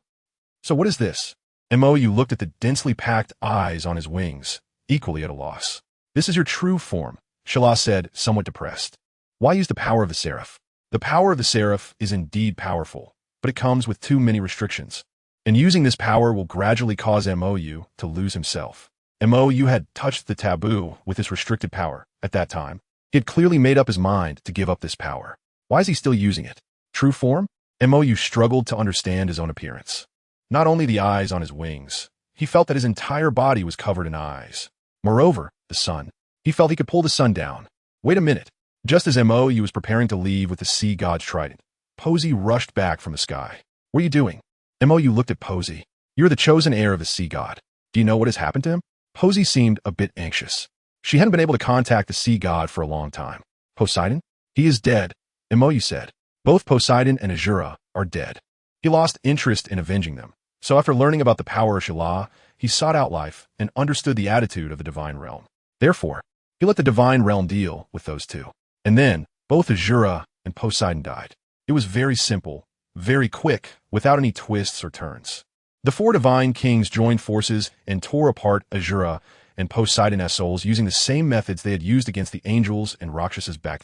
So what is this? Mou looked at the densely packed eyes on his wings, equally at a loss. This is your true form, Shila said, somewhat depressed. Why use the power of the seraph? The power of the seraph is indeed powerful, but it comes with too many restrictions. And using this power will gradually cause Mou to lose himself. Mou had touched the taboo with this restricted power at that time. He had clearly made up his mind to give up this power. Why is he still using it? True form? Mou struggled to understand his own appearance. Not only the eyes on his wings, he felt that his entire body was covered in eyes. Moreover, the sun. He felt he could pull the sun down. Wait a minute. Just as Mou was preparing to leave with the sea god's trident, Posey rushed back from the sky. What are you doing? Mou looked at Posey. You're the chosen heir of the sea god. Do you know what has happened to him? Posey seemed a bit anxious. She hadn't been able to contact the sea god for a long time. Poseidon? He is dead, Mou said. Both Poseidon and Azura are dead. He lost interest in avenging them. So after learning about the power of Shila, he sought out life and understood the attitude of the divine realm. Therefore, he let the divine realm deal with those two. And then, both Azura and Poseidon died. It was very simple, very quick, without any twists or turns. The four divine kings joined forces and tore apart Azura and Poseidon's souls using the same methods they had used against the angels and Rakshasas back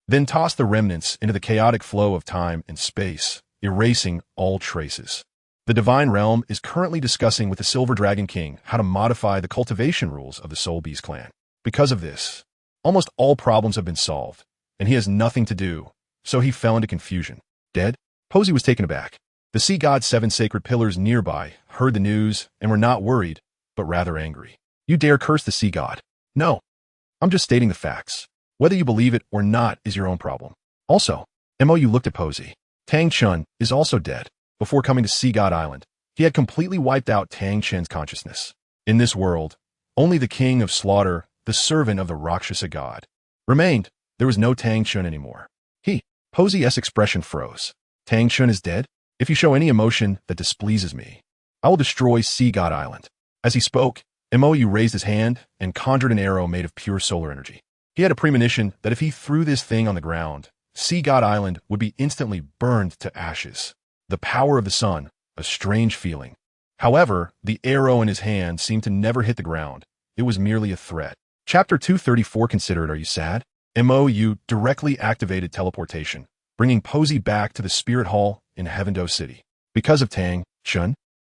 then tossed the remnants into the chaotic flow of time and space, erasing all traces. The divine realm is currently discussing with the Silver Dragon King how to modify the cultivation rules of the Soul Beast clan. Because of this, almost all problems have been solved, and he has nothing to do, so he fell into confusion. Dead? Posey was taken aback. The sea god's 7 sacred pillars nearby heard the news and were not worried, but rather angry. You dare curse the sea god? No. I'm just stating the facts. Whether you believe it or not is your own problem. Also, MOU looked at Posey. Tang Chun is also dead. Before coming to Sea God Island, he had completely wiped out Tang Chen's consciousness. In this world, only the king of slaughter, the servant of the Rakshasa god, remained. There was no Tang Chun anymore. Posey's expression froze. Tang Chun is dead? If you show any emotion that displeases me, I will destroy Sea God Island. As he spoke, MOU raised his hand and conjured an arrow made of pure solar energy. He had a premonition that if he threw this thing on the ground, Sea God Island would be instantly burned to ashes. The power of the sun, a strange feeling. However, the arrow in his hand seemed to never hit the ground. It was merely a threat. Chapter 234 considered. Are you sad? MOU directly activated teleportation, bringing Posey back to the Spirit Hall in Heavendo City. Because of Tang Chun,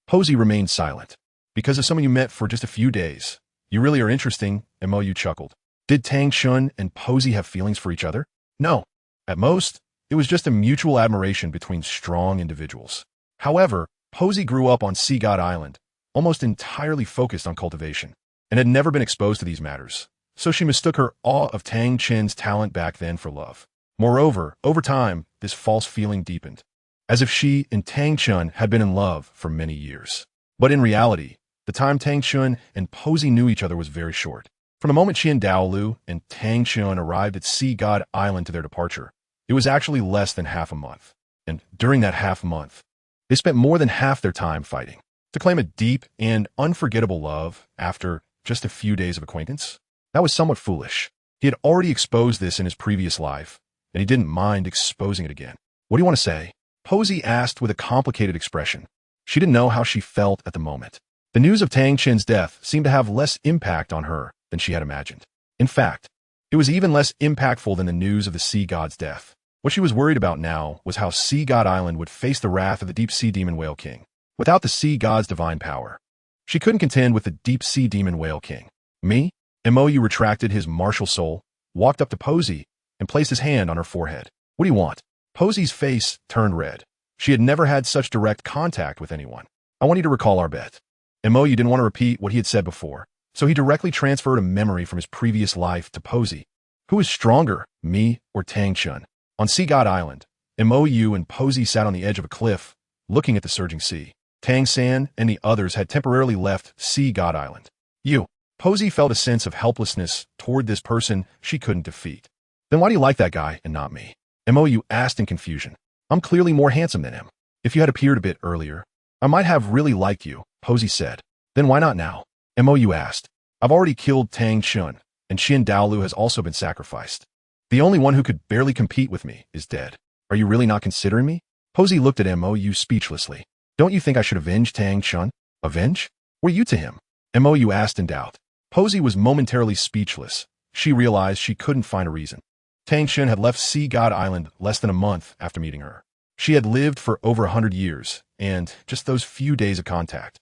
Posey remained silent. Because of someone you met for just a few days. You really are interesting, MOU chuckled. Did Tang Chun and Posey have feelings for each other? No. At most, it was just a mutual admiration between strong individuals. However, Posey grew up on Sea God Island, almost entirely focused on cultivation, and had never been exposed to these matters. So she mistook her awe of Tang Chen's talent back then for love. Moreover, over time, this false feeling deepened, as if she and Tang Chun had been in love for many years. But in reality, the time Tang Chun and Posey knew each other was very short. From the moment she and Dalu and Tang Chun arrived at Sea God Island to their departure, it was actually less than half a month. And during that half month, they spent more than half their time fighting. To claim a deep and unforgettable love after just a few days of acquaintance? That was somewhat foolish. He had already exposed this in his previous life, and he didn't mind exposing it again. What do you want to say? Posey asked with a complicated expression. She didn't know how she felt at the moment. The news of Tang Chen's death seemed to have less impact on her than she had imagined. In fact, it was even less impactful than the news of the sea god's death. What she was worried about now was how Sea God Island would face the wrath of the deep-sea demon whale king. Without the sea god's divine power, she couldn't contend with the deep-sea demon whale king. Me? MOU retracted his martial soul, walked up to Posey, and placed his hand on her forehead. What do you want? Posey's face turned red. She had never had such direct contact with anyone. I want you to recall our bet. MOU didn't want to repeat what he had said before, so he directly transferred a memory from his previous life to Posey. Who is stronger, me or Tang Chun? On Sea God Island, MOU and Posey sat on the edge of a cliff, looking at the surging sea. Tang San and the others had temporarily left Sea God Island. Posey felt a sense of helplessness toward this person she couldn't defeat. Then why do you like that guy and not me? MOU asked in confusion. I'm clearly more handsome than him. If you had appeared a bit earlier, I might have really liked you, Posey said. Then why not now? MOU asked. I've already killed Tang Chun, and Qian Daolu has also been sacrificed. The only one who could barely compete with me is dead. Are you really not considering me? Posey looked at MOU speechlessly. Don't you think I should avenge Tang Chun? Avenge? What are you to him? MOU asked in doubt. Posey was momentarily speechless. She realized she couldn't find a reason. Tang Chun had left Sea God Island less than a month after meeting her. She had lived for over 100 years, and just those few days of contact.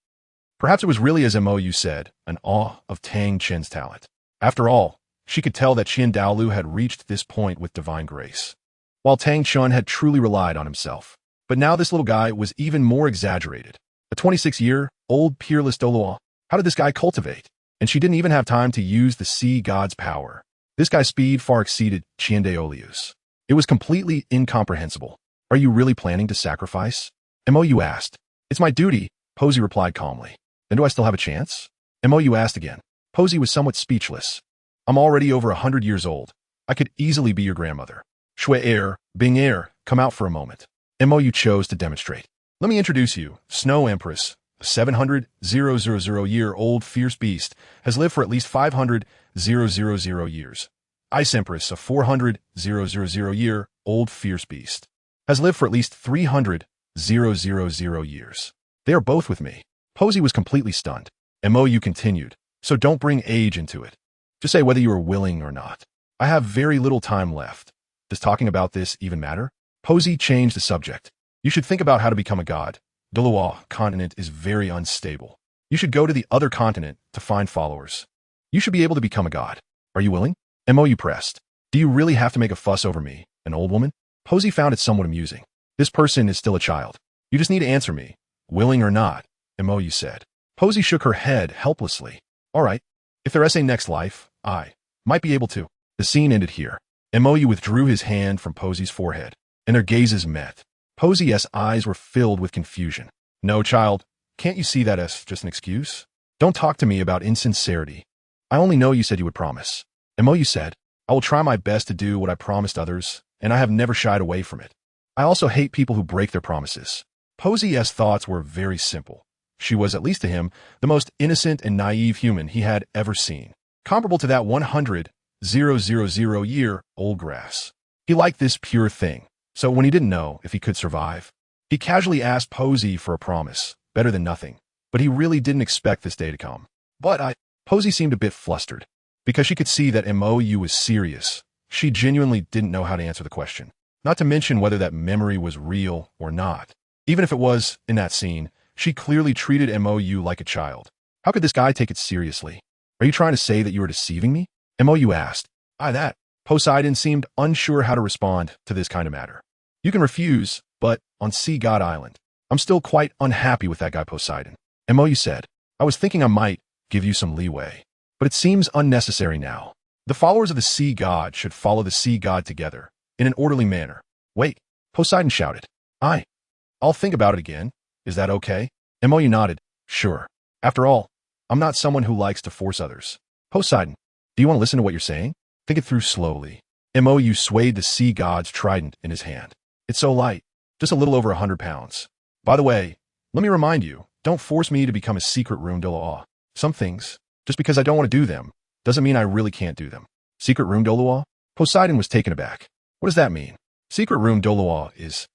Perhaps it was really as MOU said, an awe of Tang Chen's talent. After all, she could tell that Qian Daolu had reached this point with divine grace, while Tang Chun had truly relied on himself. But now this little guy was even more exaggerated. A 26-year-old peerless Douluo. How did this guy cultivate? And she didn't even have time to use the sea god's power. This guy's speed far exceeded Qian Daolu's. It was completely incomprehensible. Are you really planning to sacrifice? MOU asked. It's my duty, Posey replied calmly. Then do I still have a chance? MOU asked again. Posey was somewhat speechless. I'm already over 100 years old. I could easily be your grandmother. Shui Bing come out for a moment. MOU chose to demonstrate. Let me introduce you, Snow Empress. A 700,000-year-old fierce beast has lived for at least 500,000 years. Ice Empress, a 400,000-year-old fierce beast, has lived for at least 300,000 years. They are both with me. Posey was completely stunned. MOU continued, so don't bring age into it. Just say whether you are willing or not. I have very little time left. Does talking about this even matter? Posey changed the subject. You should think about how to become a god. Douluo Continent is very unstable. You should go to the other continent to find followers. You should be able to become a god. Are you willing? MOU pressed. Do you really have to make a fuss over me, an old woman? Posey found it somewhat amusing. This person is still a child. You just need to answer me, willing or not, MOU said. Posey shook her head helplessly. All right, If their essay next life, I might be able to. The scene ended here. Mou withdrew his hand from Posey's forehead, and their gazes met. Posey's eyes were filled with confusion. No, child, can't you see that as just an excuse? Don't talk to me about insincerity. I only know you said you would promise. Mou said, I will try my best to do what I promised others, and I have never shied away from it. I also hate people who break their promises. Posey's thoughts were very simple. She was, at least to him, the most innocent and naive human he had ever seen, comparable to that 100,000-year-old grass. He liked this pure thing, so when he didn't know if he could survive, he casually asked Posey for a promise, better than nothing, but he really didn't expect this day to come. Posey seemed a bit flustered, because she could see that Mou was serious. She genuinely didn't know how to answer the question, not to mention whether that memory was real or not. Even if it was, in that scene, she clearly treated Mou like a child. How could this guy take it seriously? Are you trying to say that you are deceiving me? Mou asked. That. Poseidon seemed unsure how to respond to this kind of matter. You can refuse, but on Sea God Island, I'm still quite unhappy with that guy Poseidon. Mou said, I was thinking I might give you some leeway, but it seems unnecessary now. The followers of the sea god should follow the sea god together, in an orderly manner. Wait, Poseidon shouted. I'll think about it again. Is that okay? Mou nodded. Sure. After all, I'm not someone who likes to force others. Poseidon, do you want to listen to what you're saying? Think it through slowly. Mou swayed the sea god's trident in his hand. It's so light, just a little over 100 pounds. By the way, let me remind you, don't force me to become a secret room Douluo. Some things, just because I don't want to do them, doesn't mean I really can't do them. Secret room Douluo? Poseidon was taken aback. What does that mean? Secret room Douluo is...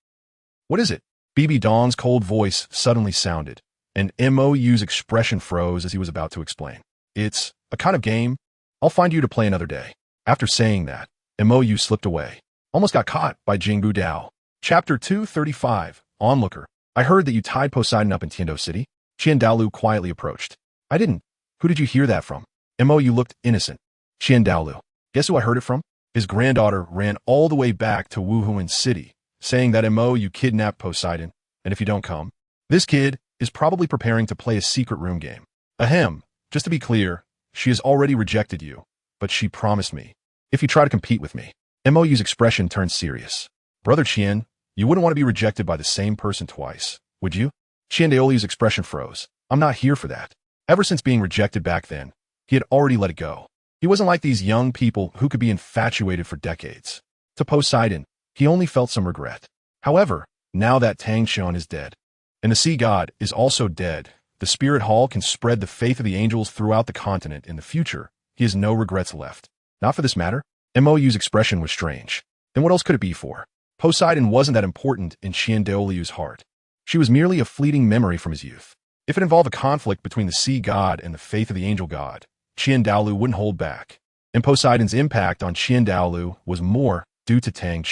What is it? BB Dawn's cold voice suddenly sounded, and Mou's expression froze as he was about to explain. It's a kind of game. I'll find you to play another day. After saying that, Mou slipped away. Almost got caught by Jingbu Dao. Chapter 235, Onlooker. I heard that you tied Poseidon up in Tiando City. Dalu quietly approached. I didn't. Who did you hear that from? Mou looked innocent. Dalu. Guess who I heard it from? His granddaughter ran all the way back to Wuhuan City, saying that Mou kidnapped Poseidon, and if you don't come, this kid is probably preparing to play a secret room game. Ahem. Just to be clear, she has already rejected you, but she promised me, if you try to compete with me. Mou's expression turned serious. Brother Qian, you wouldn't want to be rejected by the same person twice, would you? Dalu's expression froze. I'm not here for that. Ever since being rejected back then, he had already let it go. He wasn't like these young people who could be infatuated for decades. To Poseidon, he only felt some regret. However, now that Tang is dead, and the sea god is also dead, the spirit hall can spread the faith of the angels throughout the continent in the future. He has no regrets left. Not for this matter. Mou's expression was strange. Then what else could it be for? Poseidon wasn't that important in Dalu's heart. She was merely a fleeting memory from his youth. If it involved a conflict between the sea god and the faith of the angel god, Dalu wouldn't hold back. And Poseidon's impact on Dalu was more due to Tang.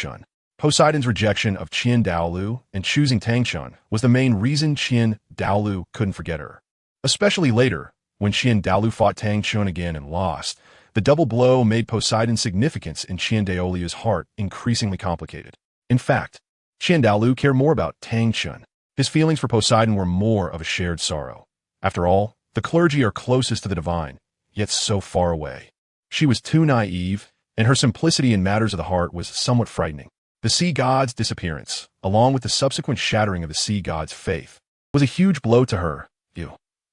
Poseidon's rejection of Dalu and choosing Tang was the main reason Dalu couldn't forget her. Especially later, when Dalu fought Tang again and lost, the double blow made Poseidon's significance in Dalu's heart increasingly complicated. In fact, Dalu cared more about Tang. His feelings for Poseidon were more of a shared sorrow. After all, the clergy are closest to the divine, yet so far away. She was too naive, and her simplicity in matters of the heart was somewhat frightening. The sea god's disappearance, along with the subsequent shattering of the sea god's faith, was a huge blow to her.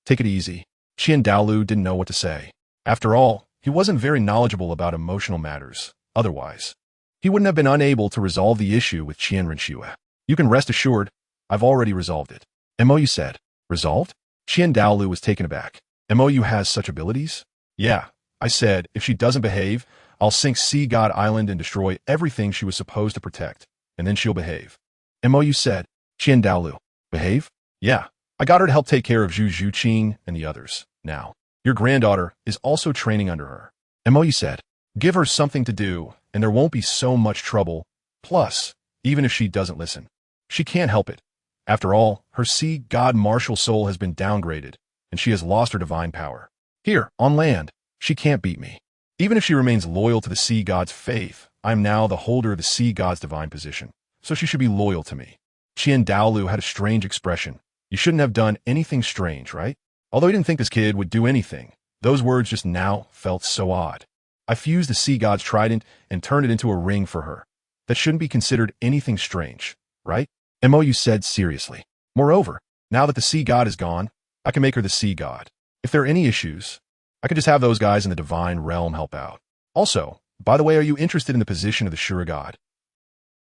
Take it easy. Dalu didn't know what to say. After all, he wasn't very knowledgeable about emotional matters. Otherwise, he wouldn't have been unable to resolve the issue with Qian. You can rest assured, I've already resolved it. Mou said. Resolved? Dalu was taken aback. Mou has such abilities? Yeah, I said, if she doesn't behave, I'll sink Sea God Island and destroy everything she was supposed to protect, and then she'll behave. Mou said. Dalu. Behave? Yeah, I got her to help take care of Zhu Zhuqing and the others. Now, your granddaughter is also training under her. Mou said. Give her something to do, and there won't be so much trouble. Plus, even if she doesn't listen, she can't help it. After all, her sea god martial soul has been downgraded, and she has lost her divine power. Here, on land, she can't beat me. Even if she remains loyal to the sea god's faith, I am now the holder of the sea god's divine position, so she should be loyal to me. Dalu had a strange expression. You shouldn't have done anything strange, right? Although he didn't think this kid would do anything, Those words just now felt so odd. I fused the sea god's trident and turned it into a ring for her. That shouldn't be considered anything strange, right? Mou said seriously. Moreover, now that the sea god is gone, I can make her the sea god. If there are any issues, I could just have those guys in the divine realm help out. Also, by the way, are you interested in the position of the Shura god?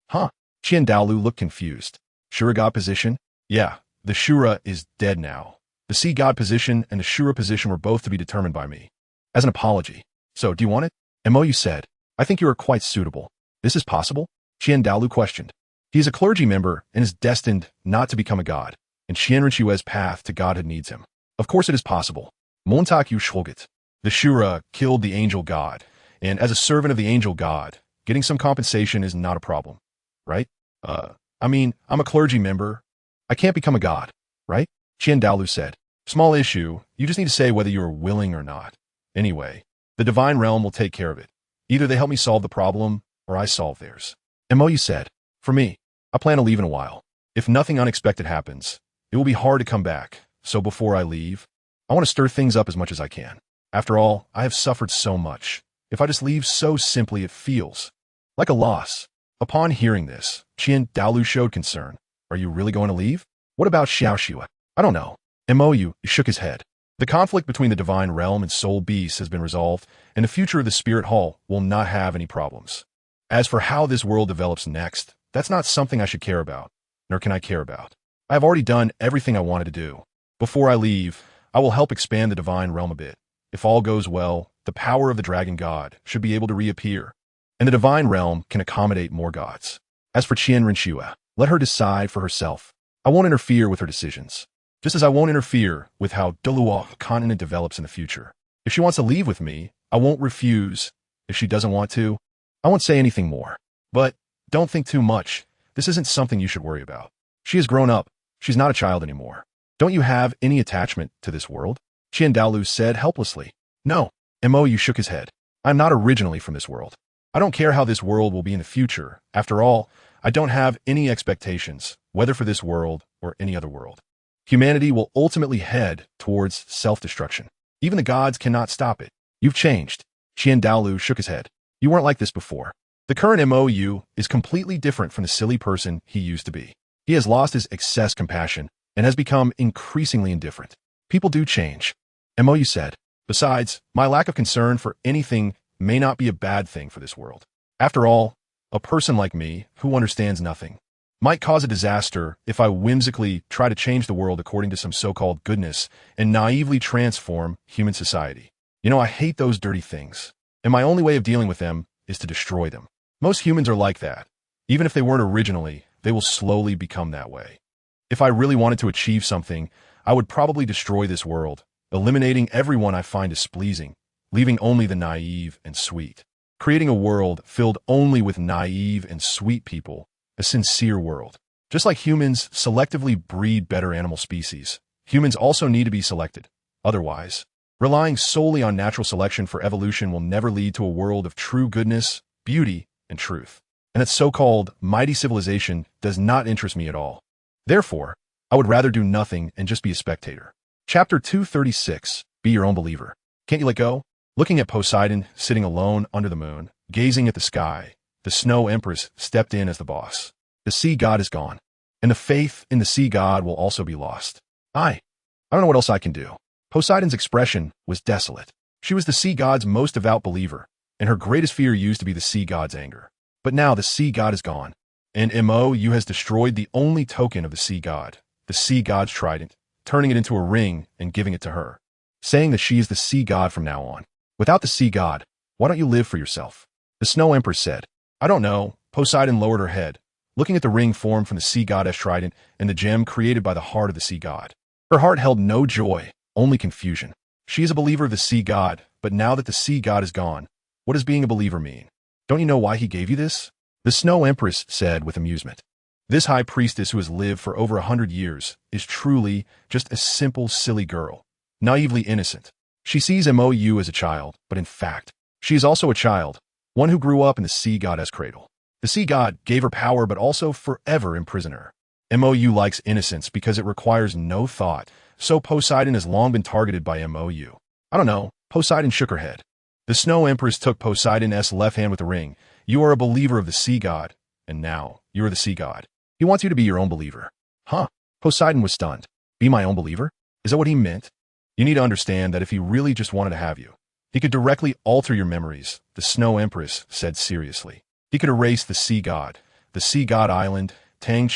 Huh? Dalu looked confused. Shura god position? Yeah, the Shura is dead now. The sea god position and the Shura position were both to be determined by me. As an apology. So, do you want it? Mou said. I think you are quite suitable. This is possible? Dalu questioned. He is a clergy member and is destined not to become a god, and Qianrenqiue's path to godhood needs him. Of course it is possible. Montak yu shulgit. The Shura killed the angel god, and as a servant of the angel god, getting some compensation is not a problem. Right? I mean, I'm a clergy member. I can't become a god, right? Dalu said. Small issue, you just need to say whether you are willing or not. Anyway, the divine realm will take care of it. Either they help me solve the problem, or I solve theirs. Mou said. For me, I plan to leave in a while. If nothing unexpected happens, it will be hard to come back, so before I leave, I want to stir things up as much as I can. After all, I have suffered so much. If I just leave so simply, it feels like a loss. Upon hearing this, Dalu showed concern. Are you really going to leave? What about Xiaoxue? I don't know. Mou shook his head. The conflict between the divine realm and soul beasts has been resolved, and the future of the spirit hall will not have any problems. As for how this world develops next, that's not something I should care about, nor can I care about. I have already done everything I wanted to do. Before I leave, I will help expand the divine realm a bit. If all goes well, the power of the dragon god should be able to reappear, and the divine realm can accommodate more gods. As for Qianrenqiue, let her decide for herself. I won't interfere with her decisions, just as I won't interfere with how Douluo Continent develops in the future. If she wants to leave with me, I won't refuse. If she doesn't want to, I won't say anything more. But don't think too much. This isn't something you should worry about. She has grown up. She's not a child anymore. Don't you have any attachment to this world? Dalu said helplessly. No. Mou shook his head. I'm not originally from this world. I don't care how this world will be in the future. After all, I don't have any expectations, whether for this world or any other world. Humanity will ultimately head towards self-destruction. Even the gods cannot stop it. You've changed. Dalu shook his head. You weren't like this before. The current Mou is completely different from the silly person he used to be. He has lost his excess compassion and has become increasingly indifferent. People do change. Mou said. Besides, my lack of concern for anything may not be a bad thing for this world. After all, a person like me, who understands nothing, might cause a disaster if I whimsically try to change the world according to some so-called goodness and naively transform human society. You know, I hate those dirty things, and my only way of dealing with them is to destroy them. Most humans are like that. Even if they weren't originally, they will slowly become that way. If I really wanted to achieve something, I would probably destroy this world, eliminating everyone I find displeasing, leaving only the naive and sweet. Creating a world filled only with naive and sweet people, a sincere world. Just like humans selectively breed better animal species, humans also need to be selected. Otherwise, relying solely on natural selection for evolution will never lead to a world of true goodness, beauty, and truth. And that so-called mighty civilization does not interest me at all. Therefore, I would rather do nothing and just be a spectator. Chapter 236, Be Your Own Believer. Can't you let go? Looking at Poseidon sitting alone under the moon, gazing at the sky, the Snow Empress stepped in as the boss. The sea god is gone, and the faith in the sea god will also be lost. I don't know what else I can do. Poseidon's expression was desolate. She was the sea god's most devout believer, and her greatest fear used to be the sea god's anger. But now the sea god is gone, and Mou has destroyed the only token of the sea god's trident, turning it into a ring and giving it to her, saying that she is the sea god from now on. Without the sea god, why don't you live for yourself? The Snow Empress said. I don't know. Poseidon lowered her head, looking at the ring formed from the sea goddess trident and the gem created by the heart of the sea god. Her heart held no joy, only confusion. She is a believer of the sea god, but now that the sea god is gone, what does being a believer mean? Don't you know why he gave you this? The Snow Empress said with amusement. This high priestess who has lived for over 100 years is truly just a simple, silly girl, naively innocent. She sees Mou as a child, but in fact, she is also a child, one who grew up in the sea goddess cradle. The sea god gave her power but also forever imprisoned her. Mou likes innocence because it requires no thought, so Poseidon has long been targeted by Mou. I don't know, Poseidon shook her head. The Snow Empress took Poseidon's left hand with the ring. You are a believer of the sea god, and now you are the sea god. He wants you to be your own believer. Huh? Poseidon was stunned. Be my own believer? Is that what he meant? You need to understand that if he really just wanted to have you, he could directly alter your memories, the Snow Empress said seriously. He could erase the sea god island, Tang,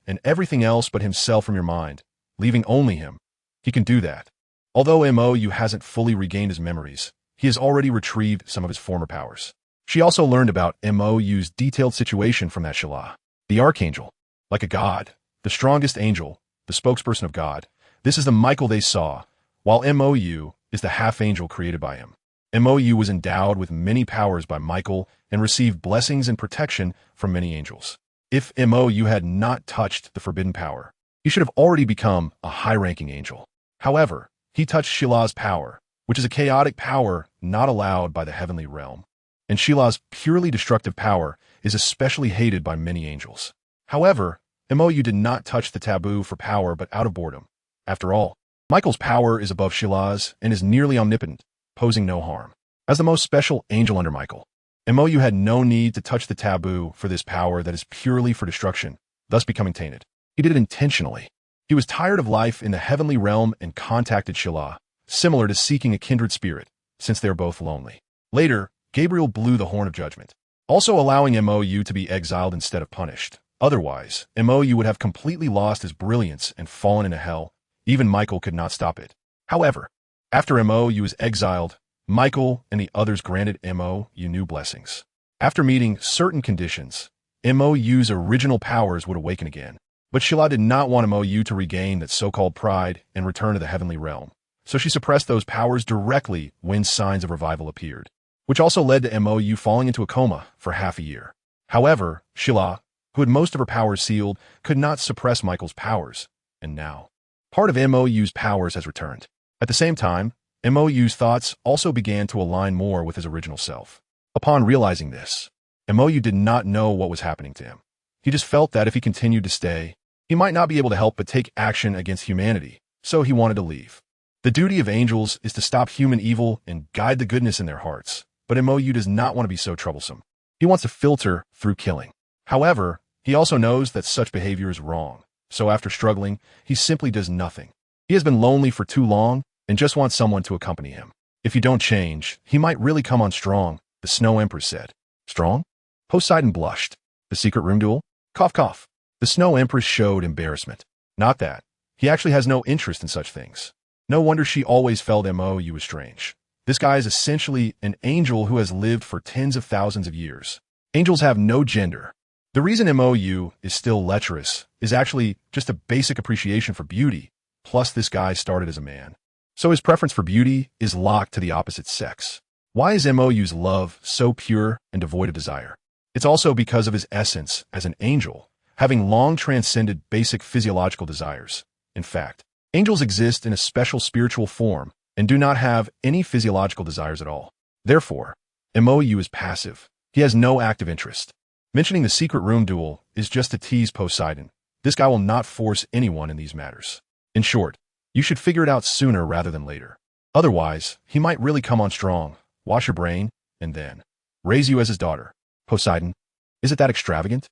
and everything else but himself from your mind, leaving only him. He can do that. Although Mou hasn't fully regained his memories, he has already retrieved some of his former powers. She also learned about Mou's detailed situation from that Shala. The Archangel, like a god, the strongest angel, the spokesperson of God. This is the Michael they saw, while Mou is the half-angel created by him. Mou was endowed with many powers by Michael and received blessings and protection from many angels. If Mou had not touched the forbidden power, he should have already become a high-ranking angel. However, he touched Shila's power, which is a chaotic power not allowed by the heavenly realm. And Shila's purely destructive power is especially hated by many angels. However, Mou did not touch the taboo for power but out of boredom. After all, Michael's power is above Shila's and is nearly omnipotent, posing no harm. As the most special angel under Michael, Mou had no need to touch the taboo for this power that is purely for destruction, thus becoming tainted. He did it intentionally. He was tired of life in the heavenly realm and contacted Shila, similar to seeking a kindred spirit, since they are both lonely. Later, Gabriel blew the horn of judgment, also allowing Mou to be exiled instead of punished. Otherwise, Mou would have completely lost his brilliance and fallen into hell. Even Michael could not stop it. However, after Mou was exiled, Michael and the others granted Mou new blessings. After meeting certain conditions, Mou's original powers would awaken again. But Shila did not want Mou to regain that so-called pride and return to the heavenly realm, so she suppressed those powers directly when signs of revival appeared, which also led to Mou falling into a coma for half a year. However, Shila, who had most of her powers sealed, could not suppress Michael's powers, and now part of Mou's powers has returned. At the same time, Mou's thoughts also began to align more with his original self. Upon realizing this, Mou did not know what was happening to him. He just felt that if he continued to stay, he might not be able to help but take action against humanity, so he wanted to leave. The duty of angels is to stop human evil and guide the goodness in their hearts, but Mou does not want to be so troublesome. He wants to filter through killing. However, he also knows that such behavior is wrong. So after struggling, he simply does nothing. He has been lonely for too long and just wants someone to accompany him. If you don't change, he might really come on strong, the Snow Empress said. Strong? Poseidon blushed. The secret room duel? Cough, cough. The Snow Empress showed embarrassment. Not that. He actually has no interest in such things. No wonder she always felt Mou was strange. This guy is essentially an angel who has lived for tens of thousands of years. Angels have no gender. The reason Mou is still lecherous is actually just a basic appreciation for beauty, plus this guy started as a man. So his preference for beauty is locked to the opposite sex. Why is Mou's love so pure and devoid of desire? It's also because of his essence as an angel, having long transcended basic physiological desires. In fact, angels exist in a special spiritual form and do not have any physiological desires at all. Therefore, Mou is passive. He has no active interest. Mentioning the secret room duel is just to tease Poseidon. This guy will not force anyone in these matters. In short, you should figure it out sooner rather than later. Otherwise, he might really come on strong, wash your brain, and then raise you as his daughter. Poseidon, is it that extravagant?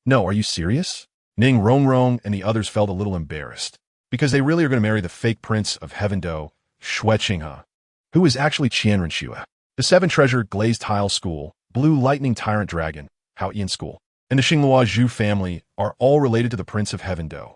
No, are you serious? Ning Rongrong and the others felt a little embarrassed, because they really are going to marry the fake prince of Heaven Do, Xue Qinghe, who is actually Qianren Xue. The seven-treasure glazed tile school, blue lightning tyrant dragon, Hao Yin school, and the Xinghua Zhu family are all related to the Prince of Heaven Do.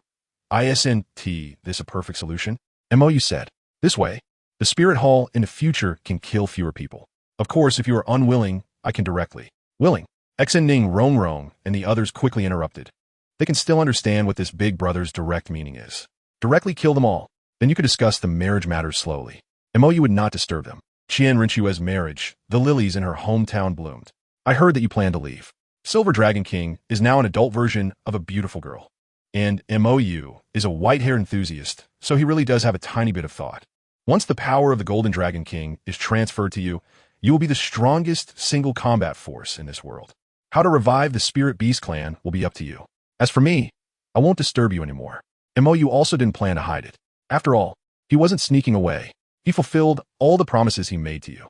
Isn't this a perfect solution? Mou said. This way, the spirit hall in the future can kill fewer people. Of course, if you are unwilling, I can directly. Willing. Exen Ning Rongrong and the others quickly interrupted. They can still understand what this big brother's direct meaning is. Directly kill them all. Then you could discuss the marriage matters slowly. Mou would not disturb them. Qian Rinchua's marriage, the lilies in her hometown bloomed. I heard that you plan to leave. Silver Dragon King is now an adult version of a beautiful girl. And Mou is a white-haired enthusiast, so he really does have a tiny bit of thought. Once the power of the Golden Dragon King is transferred to you, you will be the strongest single combat force in this world. How to revive the Spirit Beast clan will be up to you. As for me, I won't disturb you anymore. Mou also didn't plan to hide it. After all, he wasn't sneaking away. He fulfilled all the promises he made to you.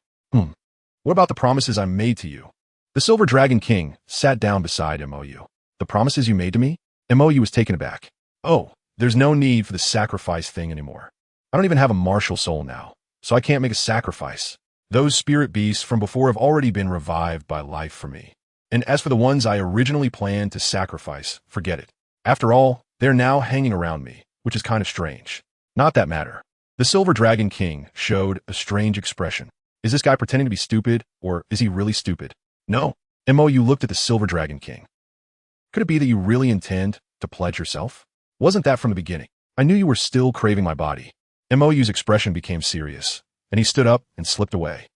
What about the promises I made to you? The Silver Dragon King sat down beside Mou. The promises you made to me? Mou was taken aback. Oh, there's no need for the sacrifice thing anymore. I don't even have a martial soul now, so I can't make a sacrifice. Those spirit beasts from before have already been revived by life for me. And as for the ones I originally planned to sacrifice, forget it. After all, they're now hanging around me, which is kind of strange. Not that matter. The Silver Dragon King showed a strange expression. Is this guy pretending to be stupid, or is he really stupid? No. Mou looked at the Silver Dragon King. Could it be that you really intend to pledge yourself? Wasn't that from the beginning? I knew you were still craving my body. Mou's expression became serious, and he stood up and slipped away.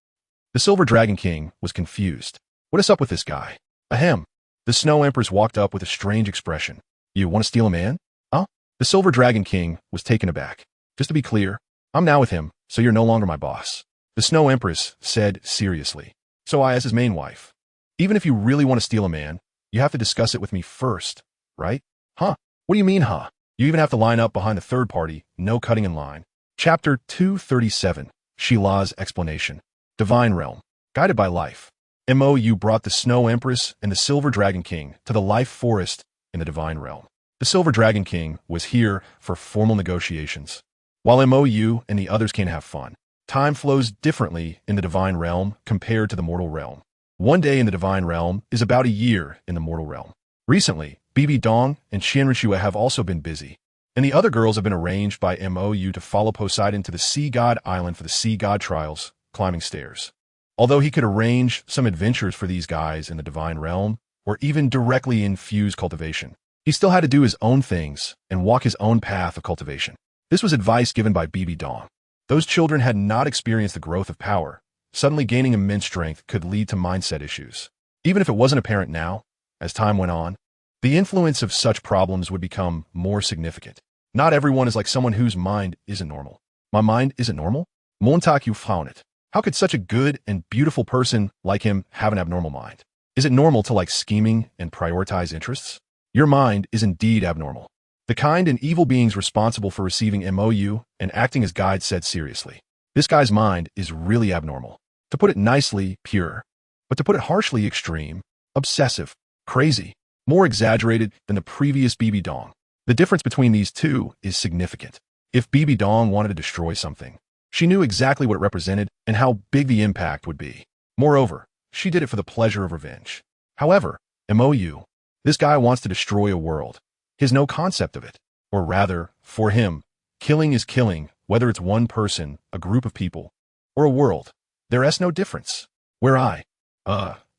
The Silver Dragon King was confused. What is up with this guy? Ahem. The Snow Empress walked up with a strange expression. You want to steal a man? Huh? The Silver Dragon King was taken aback. Just to be clear, I'm now with him, so you're no longer my boss. The Snow Empress said seriously. So I as his main wife. Even if you really want to steal a man, you have to discuss it with me first, right? Huh? What do you mean, huh? You even have to line up behind the third party, no cutting in line. Chapter 237, Shila's Explanation. Divine Realm. Guided by life. Mou brought the Snow Empress and the Silver Dragon King to the life forest in the Divine Realm. The Silver Dragon King was here for formal negotiations. While Mou and the others can have fun, time flows differently in the Divine Realm compared to the mortal realm. One day in the Divine Realm is about a year in the mortal realm. Recently, Bibi Dong and Qianrixue have also been busy, and the other girls have been arranged by Mou to follow Poseidon to the Sea God Island for the Sea God trials, climbing stairs. Although he could arrange some adventures for these guys in the Divine Realm, or even directly infuse cultivation, he still had to do his own things and walk his own path of cultivation. This was advice given by Bibi Dong. Those children had not experienced the growth of power. Suddenly gaining immense strength could lead to mindset issues. Even if it wasn't apparent now, as time went on, the influence of such problems would become more significant. Not everyone is like someone whose mind isn't normal. My mind isn't normal? Montag, you found it. How could such a good and beautiful person like him have an abnormal mind? Is it normal to like scheming and prioritize interests? Your mind is indeed abnormal. The kind and evil beings responsible for receiving Mou and acting as guides said seriously. This guy's mind is really abnormal. To put it nicely, pure. But to put it harshly, extreme, obsessive, crazy, more exaggerated than the previous Bibi Dong. The difference between these two is significant. If Bibi Dong wanted to destroy something, she knew exactly what it represented and how big the impact would be. Moreover, she did it for the pleasure of revenge. However, Mou, this guy wants to destroy a world. He has no concept of it. Or rather, for him, killing is killing, whether it's one person, a group of people, or a world. There is no difference.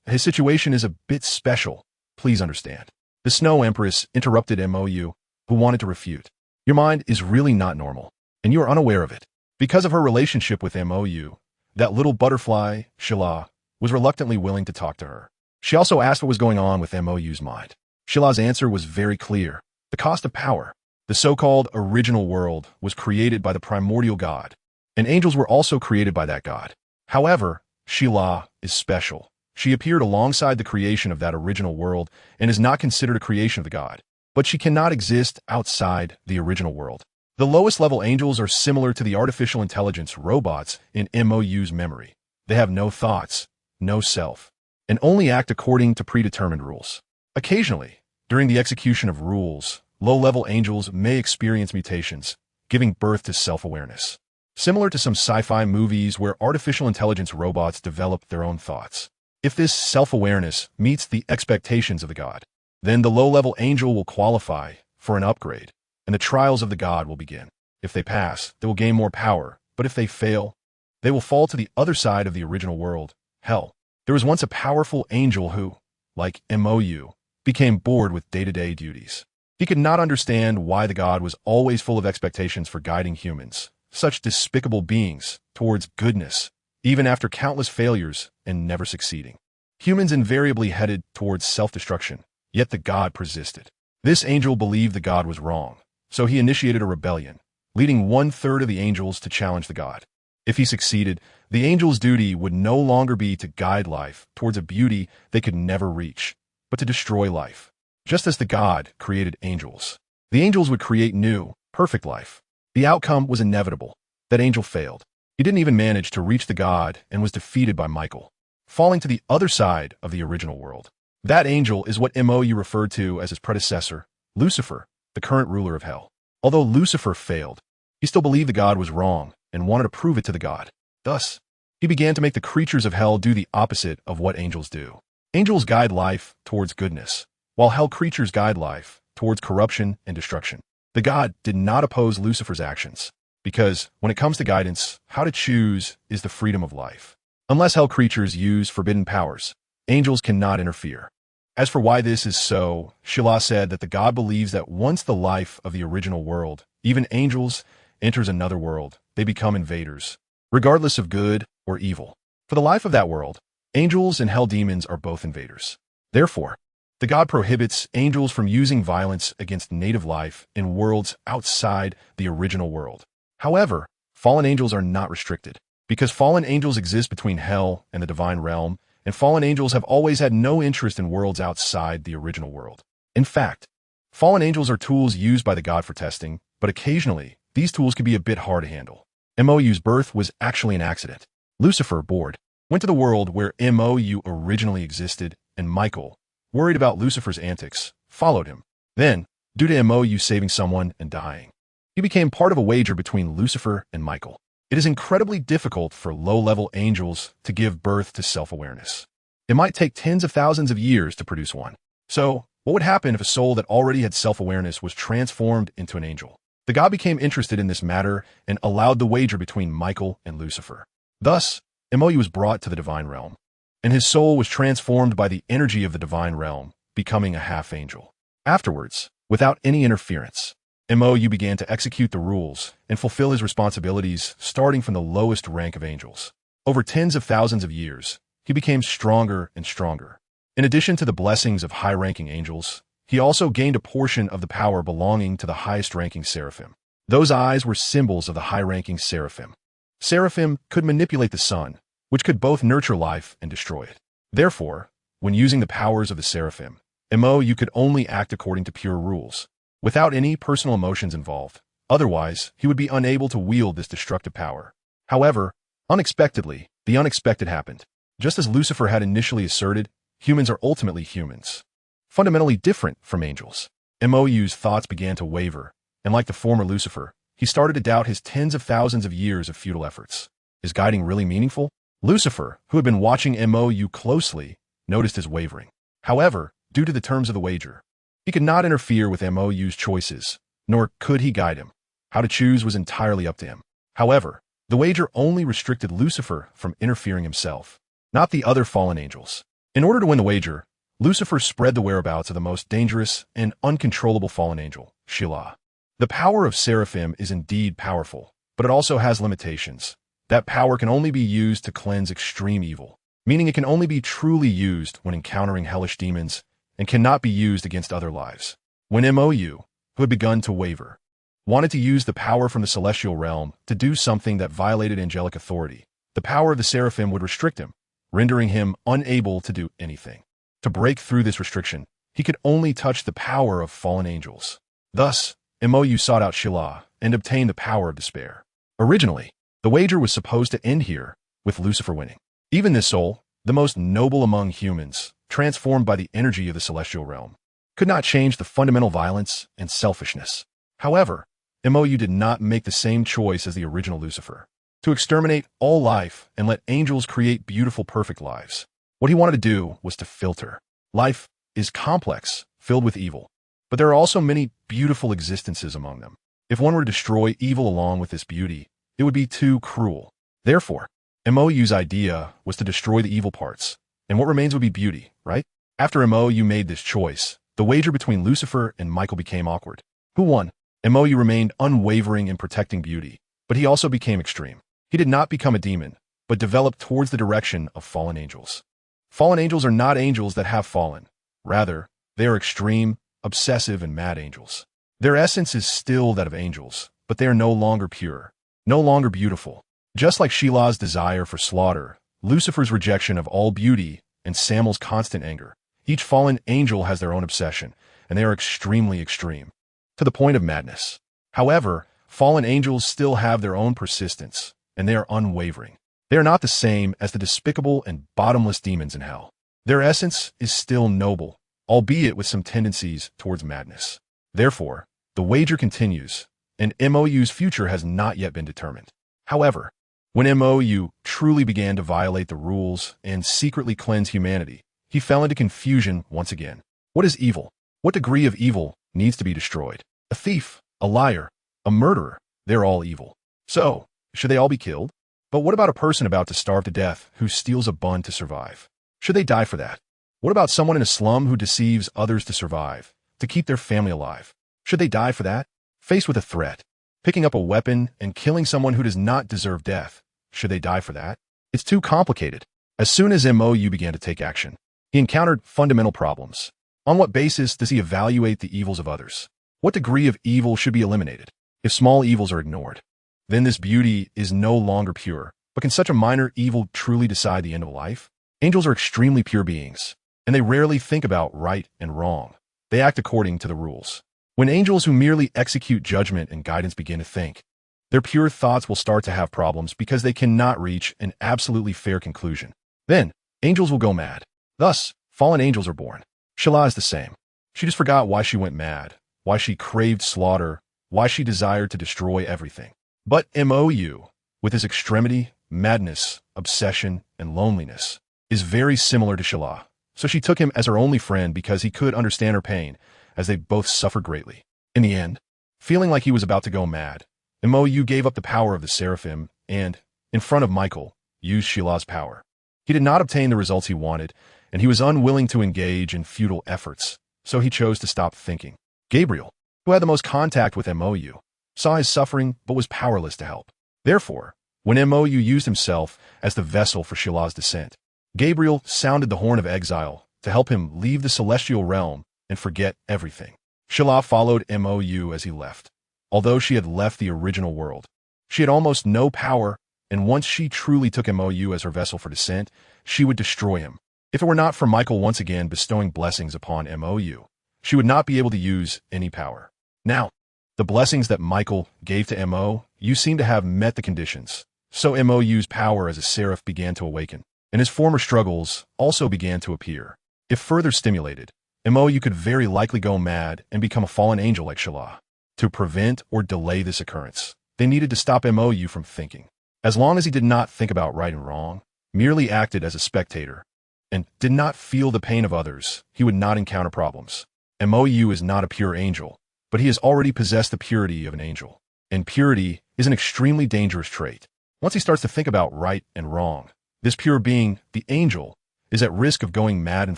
His situation is a bit special. Please understand. The Snow Empress interrupted Mou, who wanted to refute. Your mind is really not normal, and you are unaware of it. Because of her relationship with Mou, that little butterfly, Shila, was reluctantly willing to talk to her. She also asked what was going on with Mou's mind. Shila's answer was very clear. The cost of power. The so-called original world was created by the primordial god, and angels were also created by that god. However, Shila is special. She appeared alongside the creation of that original world and is not considered a creation of the god. But she cannot exist outside the original world. The lowest level angels are similar to the artificial intelligence robots in Mou's memory. They have no thoughts, no self, and only act according to predetermined rules. Occasionally, during the execution of rules, low-level angels may experience mutations, giving birth to self-awareness. Similar to some sci-fi movies where artificial intelligence robots develop their own thoughts. If this self-awareness meets the expectations of the god, then the low-level angel will qualify for an upgrade, and the trials of the god will begin. If they pass, they will gain more power, but if they fail, they will fall to the other side of the original world, hell. There was once a powerful angel who, like Mou, became bored with day-to-day duties. He could not understand why the god was always full of expectations for guiding humans, such despicable beings, towards goodness, even after countless failures and never succeeding. Humans invariably headed towards self-destruction, yet the god persisted. This angel believed the god was wrong, so he initiated a rebellion, leading 1/3 of the angels to challenge the god. If he succeeded, the angel's duty would no longer be to guide life towards a beauty they could never reach, but to destroy life. Just as the god created angels, the angels would create new, perfect life. The outcome was inevitable. That angel failed. He He didn't even manage to reach the god and was defeated by Michael, falling to the other side of the original world. That angel is what MOU referred to as his predecessor, Lucifer, the current ruler of hell. Although Lucifer failed, he still believed the god was wrong and wanted to prove it to the god. Thus, he began to make the creatures of hell do the opposite of what angels do. Angels guide life towards goodness, while hell creatures guide life towards corruption and destruction. The god did not oppose Lucifer's actions, because when it comes to guidance, how to choose is the freedom of life. Unless hell creatures use forbidden powers, angels cannot interfere. As for why this is so, Shilah said that the god believes that once the life of the original world, even angels, enters another world, they become invaders, regardless of good or evil. For the life of that world, angels and hell demons are both invaders. Therefore, the god prohibits angels from using violence against native life in worlds outside the original world. However, fallen angels are not restricted, because fallen angels exist between hell and the divine realm, and fallen angels have always had no interest in worlds outside the original world. In fact, fallen angels are tools used by the god for testing, but occasionally, these tools can be a bit hard to handle. MOU's birth was actually an accident. Lucifer, bored, went to the world where MOU originally existed, and Michael, worried about Lucifer's antics, followed him. Then, due to MOU saving someone and dying, he became part of a wager between Lucifer and Michael. It is incredibly difficult for low-level angels to give birth to self-awareness. It might take tens of thousands of years to produce one. So, what would happen if a soul that already had self-awareness was transformed into an angel? The god became interested in this matter and allowed the wager between Michael and Lucifer. Thus, MOU was brought to the divine realm, and his soul was transformed by the energy of the divine realm, becoming a half-angel. Afterwards, without any interference, MOU began to execute the rules and fulfill his responsibilities starting from the lowest rank of angels. Over tens of thousands of years, he became stronger and stronger. In addition to the blessings of high-ranking angels, he also gained a portion of the power belonging to the highest-ranking seraphim. Those eyes were symbols of the high-ranking seraphim. Seraphim could manipulate the sun, which could both nurture life and destroy it. Therefore, when using the powers of the seraphim, MOU could only act according to pure rules, without any personal emotions involved. Otherwise, he would be unable to wield this destructive power. However, unexpectedly, the unexpected happened. Just as Lucifer had initially asserted, humans are ultimately humans, fundamentally different from angels. MOU's thoughts began to waver, and like the former Lucifer, he started to doubt his tens of thousands of years of futile efforts. Is guiding really meaningful? Lucifer, who had been watching MOU closely, noticed his wavering. However, due to the terms of the wager, he could not interfere with MOU's choices, nor could he guide him. How to choose was entirely up to him. However, the wager only restricted Lucifer from interfering himself, not the other fallen angels. In order to win the wager, Lucifer spread the whereabouts of the most dangerous and uncontrollable fallen angel, Shilah. The power of seraphim is indeed powerful, but it also has limitations. That power can only be used to cleanse extreme evil, meaning it can only be truly used when encountering hellish demons and cannot be used against other lives. When MOU, who had begun to waver, wanted to use the power from the celestial realm to do something that violated angelic authority, the power of the seraphim would restrict him, rendering him unable to do anything. To break through this restriction, he could only touch the power of fallen angels. Thus, MOU sought out Shilah and obtained the power of despair. Originally, the wager was supposed to end here, with Lucifer winning. Even this soul, the most noble among humans, transformed by the energy of the celestial realm, could not change the fundamental violence and selfishness. However, MOU did not make the same choice as the original Lucifer, to exterminate all life and let angels create beautiful, perfect lives. What he wanted to do was to filter. Life is complex, filled with evil, but there are also many beautiful existences among them. If one were to destroy evil along with this beauty, it would be too cruel. Therefore, MOU's idea was to destroy the evil parts, and what remains would be beauty, right? After MOU made this choice, the wager between Lucifer and Michael became awkward. Who won? MOU remained unwavering in protecting beauty, but he also became extreme. He did not become a demon, but developed towards the direction of fallen angels. Fallen angels are not angels that have fallen. Rather, they are extreme, obsessive, and mad angels. Their essence is still that of angels, but they are no longer pure, no longer beautiful. Just like Shilah's desire for slaughter, Lucifer's rejection of all beauty, and Samuel's constant anger, each fallen angel has their own obsession, and they are extremely extreme, to the point of madness. However, fallen angels still have their own persistence, and they are unwavering. They are not the same as the despicable and bottomless demons in hell. Their essence is still noble, albeit with some tendencies towards madness. Therefore, the wager continues, and MOU's future has not yet been determined. However, when MOU truly began to violate the rules and secretly cleanse humanity, he fell into confusion once again. What is evil? What degree of evil needs to be destroyed? A thief, a liar, a murderer, they're all evil. So, should they all be killed? But what about a person about to starve to death who steals a bun to survive? Should they die for that? What about someone in a slum who deceives others to survive, to keep their family alive? Should they die for that? Faced with a threat, picking up a weapon and killing someone who does not deserve death, should they die for that? It's too complicated. As soon as MOU began to take action, he encountered fundamental problems. On what basis does he evaluate the evils of others? What degree of evil should be eliminated? If small evils are ignored, then this beauty is no longer pure. But can such a minor evil truly decide the end of life? Angels are extremely pure beings, and they rarely think about right and wrong. They act according to the rules. When angels who merely execute judgment and guidance begin to think, their pure thoughts will start to have problems because they cannot reach an absolutely fair conclusion. Then, angels will go mad. Thus, fallen angels are born. Shala is the same. She just forgot why she went mad, why she craved slaughter, why she desired to destroy everything. But MOU, with his extremity, madness, obsession, and loneliness, is very similar to Shala. So she took him as her only friend because he could understand her pain, as they both suffered greatly. In the end, feeling like he was about to go mad, MOU gave up the power of the seraphim and, in front of Michael, used Shala's power. He did not obtain the results he wanted, and he was unwilling to engage in futile efforts, so he chose to stop thinking. Gabriel, who had the most contact with MOU, saw his suffering but was powerless to help. Therefore, when MOU used himself as the vessel for Shala's descent, Gabriel sounded the horn of exile to help him leave the celestial realm and forget everything. Shala followed MOU as he left. Although she had left the original world, she had almost no power, and once she truly took MOU as her vessel for descent, she would destroy him. If it were not for Michael once again bestowing blessings upon MOU, she would not be able to use any power. Now, the blessings that Michael gave to MOU seemed to have met the conditions, so MOU's power as a seraph began to awaken, and his former struggles also began to appear. If further stimulated, MOU could very likely go mad and become a fallen angel like Shala. To prevent or delay this occurrence, they needed to stop MOU from thinking. As long as he did not think about right and wrong, merely acted as a spectator, and did not feel the pain of others, he would not encounter problems. MOU is not a pure angel, but he has already possessed the purity of an angel. And purity is an extremely dangerous trait. Once he starts to think about right and wrong, this pure being, the angel, is at risk of going mad and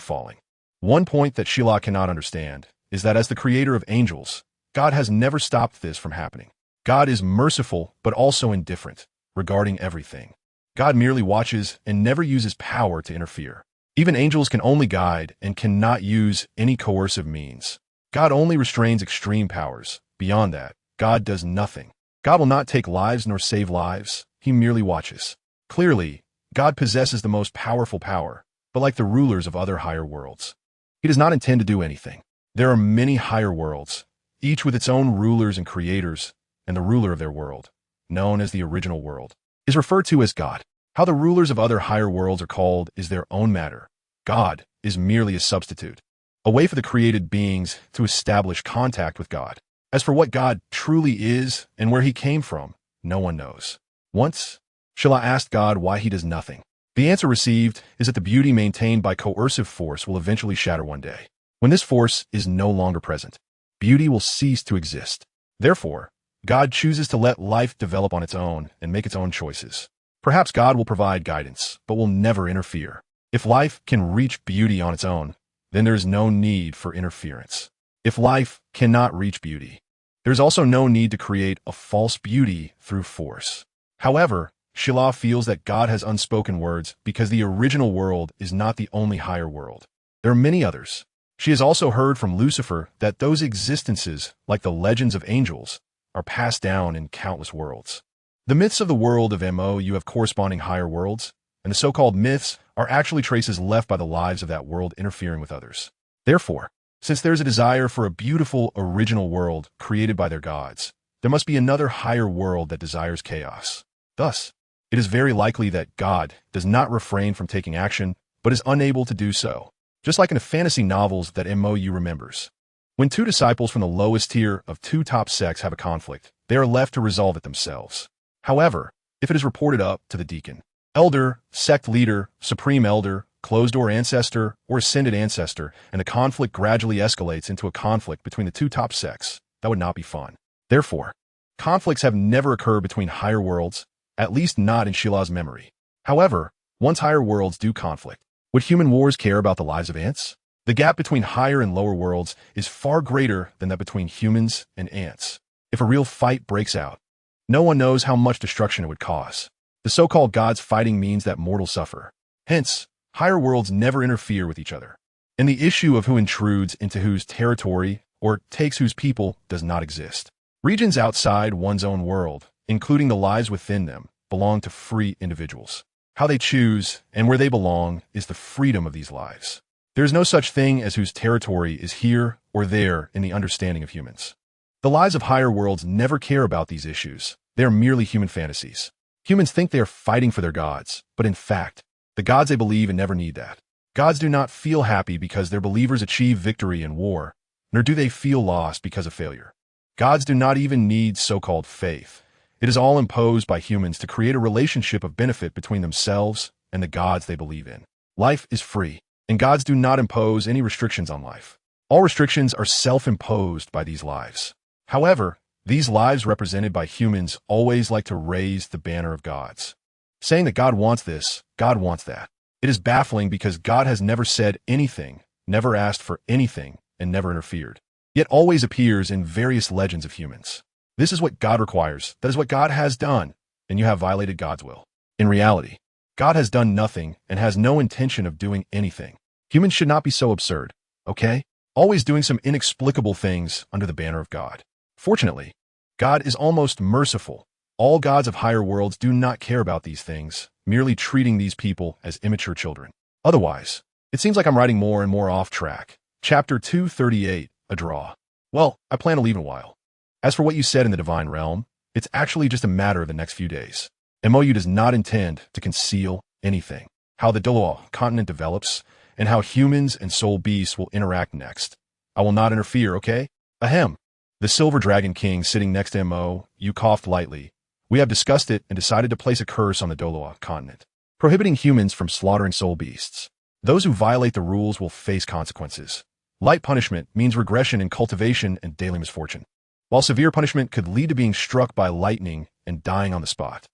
falling. One point that Shala cannot understand is that as the creator of angels, God has never stopped this from happening. God is merciful but also indifferent regarding everything. God merely watches and never uses power to interfere. Even angels can only guide and cannot use any coercive means. God only restrains extreme powers. Beyond that, God does nothing. God will not take lives nor save lives. He merely watches. Clearly, God possesses the most powerful power, but like the rulers of other higher worlds, he does not intend to do anything. There are many higher worlds, each with its own rulers and creators, and the ruler of their world, known as the original world, is referred to as God. How the rulers of other higher worlds are called is their own matter. God is merely a substitute, a way for the created beings to establish contact with God. As for what God truly is and where he came from, no one knows. Once, Shala asked God why he does nothing. The answer received is that the beauty maintained by coercive force will eventually shatter one day. When this force is no longer present, beauty will cease to exist. Therefore, God chooses to let life develop on its own and make its own choices. Perhaps God will provide guidance, but will never interfere. If life can reach beauty on its own, then there is no need for interference. If life cannot reach beauty, there is also no need to create a false beauty through force. However, Shala feels that God has unspoken words because the original world is not the only higher world. There are many others. She has also heard from Lucifer that those existences, like the legends of angels, are passed down in countless worlds. The myths of the world of MOU have corresponding higher worlds, and the so-called myths are actually traces left by the lives of that world interfering with others. Therefore, since there is a desire for a beautiful original world created by their gods, there must be another higher world that desires chaos. Thus, it is very likely that God does not refrain from taking action, but is unable to do so. Just like in the fantasy novels that MOU remembers. When two disciples from the lowest tier of two top sects have a conflict, they are left to resolve it themselves. However, if it is reported up to the deacon, elder, sect leader, supreme elder, closed-door ancestor, or ascended ancestor, and the conflict gradually escalates into a conflict between the two top sects, that would not be fun. Therefore, conflicts have never occurred between higher worlds, at least not in Shila's memory. However, once higher worlds do conflict, would human wars care about the lives of ants? The gap between higher and lower worlds is far greater than that between humans and ants. If a real fight breaks out, no one knows how much destruction it would cause. The so-called gods fighting means that mortals suffer. Hence, higher worlds never interfere with each other. And the issue of who intrudes into whose territory or takes whose people does not exist. Regions outside one's own world, including the lives within them, belong to free individuals. How they choose and where they belong is the freedom of these lives. There is no such thing as whose territory is here or there in the understanding of humans. The lives of higher worlds never care about these issues. They are merely human fantasies. Humans think they are fighting for their gods, but in fact, the gods they believe in never need that. Gods do not feel happy because their believers achieve victory in war, nor do they feel lost because of failure. Gods do not even need so-called faith. It is all imposed by humans to create a relationship of benefit between themselves and the gods they believe in. Life is free, and gods do not impose any restrictions on life. All restrictions are self-imposed by these lives. However, these lives represented by humans always like to raise the banner of gods, saying that God wants this, God wants that. It is baffling because God has never said anything, never asked for anything, and never interfered, yet always appears in various legends of humans. This is what God requires, that is what God has done, and you have violated God's will. In reality, God has done nothing and has no intention of doing anything. Humans should not be so absurd, okay? Always doing some inexplicable things under the banner of God. Fortunately, God is almost merciful. All gods of higher worlds do not care about these things, merely treating these people as immature children. Otherwise, it seems like I'm riding more and more off track. Chapter 238, A Draw. Well, I plan to leave in a while. As for what you said in the divine realm, it's actually just a matter of the next few days. MOU does not intend to conceal anything. How the Douluo Continent develops, and how humans and soul beasts will interact next. I will not interfere, okay? Ahem. The Silver Dragon King sitting next to MOU coughed lightly. We have discussed it and decided to place a curse on the Douluo Continent, prohibiting humans from slaughtering soul beasts. Those who violate the rules will face consequences. Light punishment means regression in cultivation and daily misfortune, while severe punishment could lead to being struck by lightning and dying on the spot.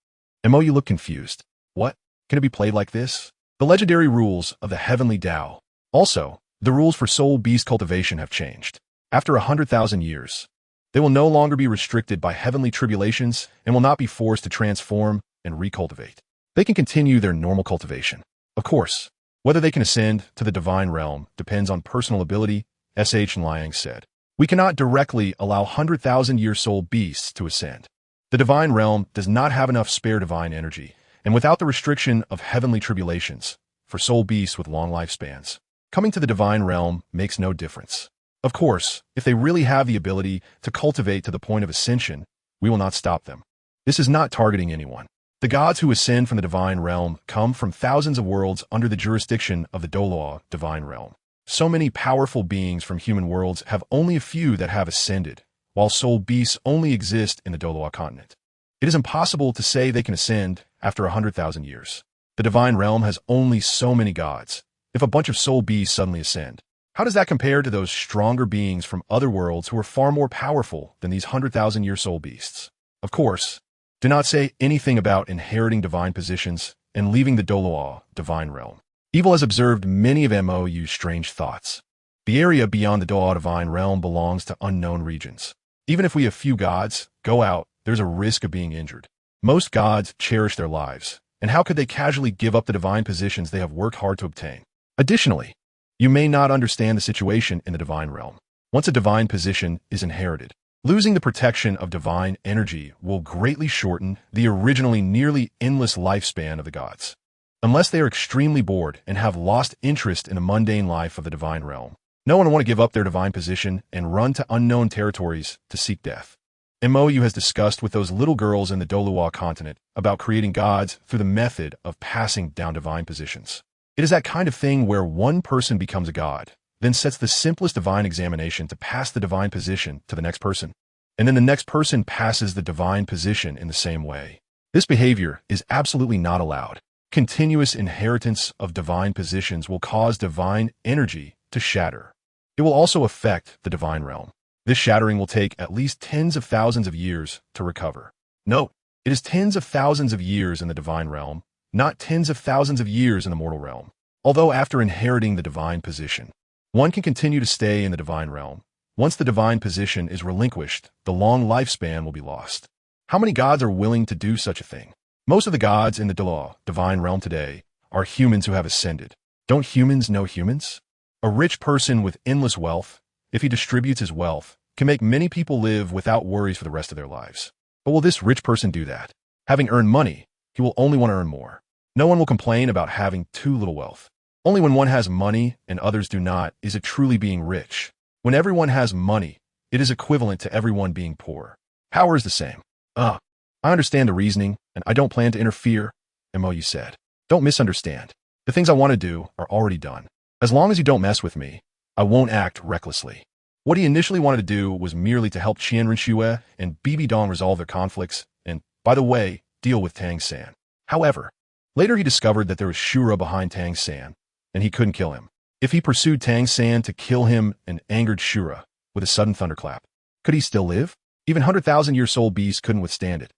MOU looked confused. What? Can it be played like this? The legendary rules of the heavenly Tao. Also, the rules for soul beast cultivation have changed. After 100,000 years, they will no longer be restricted by heavenly tribulations and will not be forced to transform and recultivate. They can continue their normal cultivation. Of course, whether they can ascend to the divine realm depends on personal ability, S.H. Liang said. We cannot directly allow 100,000-year soul beasts to ascend. The divine realm does not have enough spare divine energy, and without the restriction of heavenly tribulations, for soul beasts with long lifespans, coming to the divine realm makes no difference. Of course, if they really have the ability to cultivate to the point of ascension, we will not stop them. This is not targeting anyone. The gods who ascend from the divine realm come from thousands of worlds under the jurisdiction of the Douluo divine realm. So many powerful beings from human worlds have only a few that have ascended, while soul beasts only exist in the Douluo Continent. It is impossible to say they can ascend after 100,000 years. The divine realm has only so many gods. If a bunch of soul beasts suddenly ascend, how does that compare to those stronger beings from other worlds who are far more powerful than these 100,000-year soul beasts? Of course, do not say anything about inheriting divine positions and leaving the Douluo divine realm. Evil has observed many of MOU's strange thoughts. The area beyond the Douluo divine realm belongs to unknown regions. Even if we have few gods go out, there's a risk of being injured. Most gods cherish their lives, and how could they casually give up the divine positions they have worked hard to obtain? Additionally, you may not understand the situation in the divine realm. Once a divine position is inherited, losing the protection of divine energy will greatly shorten the originally nearly endless lifespan of the gods. Unless they are extremely bored and have lost interest in the mundane life of the divine realm, no one will want to give up their divine position and run to unknown territories to seek death. MOU has discussed with those little girls in the Douluo Continent about creating gods through the method of passing down divine positions. It is that kind of thing where one person becomes a god, then sets the simplest divine examination to pass the divine position to the next person. And then the next person passes the divine position in the same way. This behavior is absolutely not allowed. Continuous inheritance of divine positions will cause divine energy to shatter. It will also affect the divine realm. This shattering will take at least tens of thousands of years to recover. Note, it is tens of thousands of years in the divine realm, not tens of thousands of years in the mortal realm. Although after inheriting the divine position, one can continue to stay in the divine realm. Once the divine position is relinquished, the long lifespan will be lost. How many gods are willing to do such a thing? Most of the gods in the Dalu divine realm today are humans who have ascended. Don't humans know humans? A rich person with endless wealth, if he distributes his wealth, can make many people live without worries for the rest of their lives. But will this rich person do that? Having earned money, he will only want to earn more. No one will complain about having too little wealth. Only when one has money and others do not is it truly being rich. When everyone has money, it is equivalent to everyone being poor. Power is the same. I understand the reasoning, and I don't plan to interfere, MOU said. Don't misunderstand. The things I want to do are already done. As long as you don't mess with me, I won't act recklessly. What he initially wanted to do was merely to help Qian Renxue and Bibi Dong resolve their conflicts and, by the way, deal with Tang San. However, later he discovered that there was Shura behind Tang San, and he couldn't kill him. If he pursued Tang San to kill him and angered Shura with a sudden thunderclap, could he still live? Even 100,000-year-old beasts couldn't withstand it.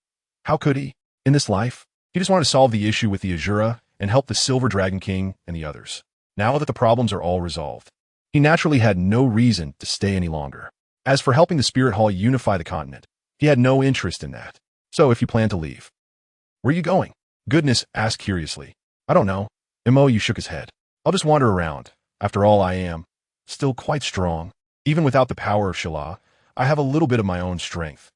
How could he? In this life, he just wanted to solve the issue with the Azura and help the Silver Dragon King and the others. Now that the problems are all resolved, he naturally had no reason to stay any longer. As for helping the Spirit Hall unify the continent, he had no interest in that. So if you plan to leave, where are you going? Goodness asked curiously. I don't know. MOU shook his head. I'll just wander around. After all, I am still quite strong. Even without the power of Shala, I have a little bit of my own strength.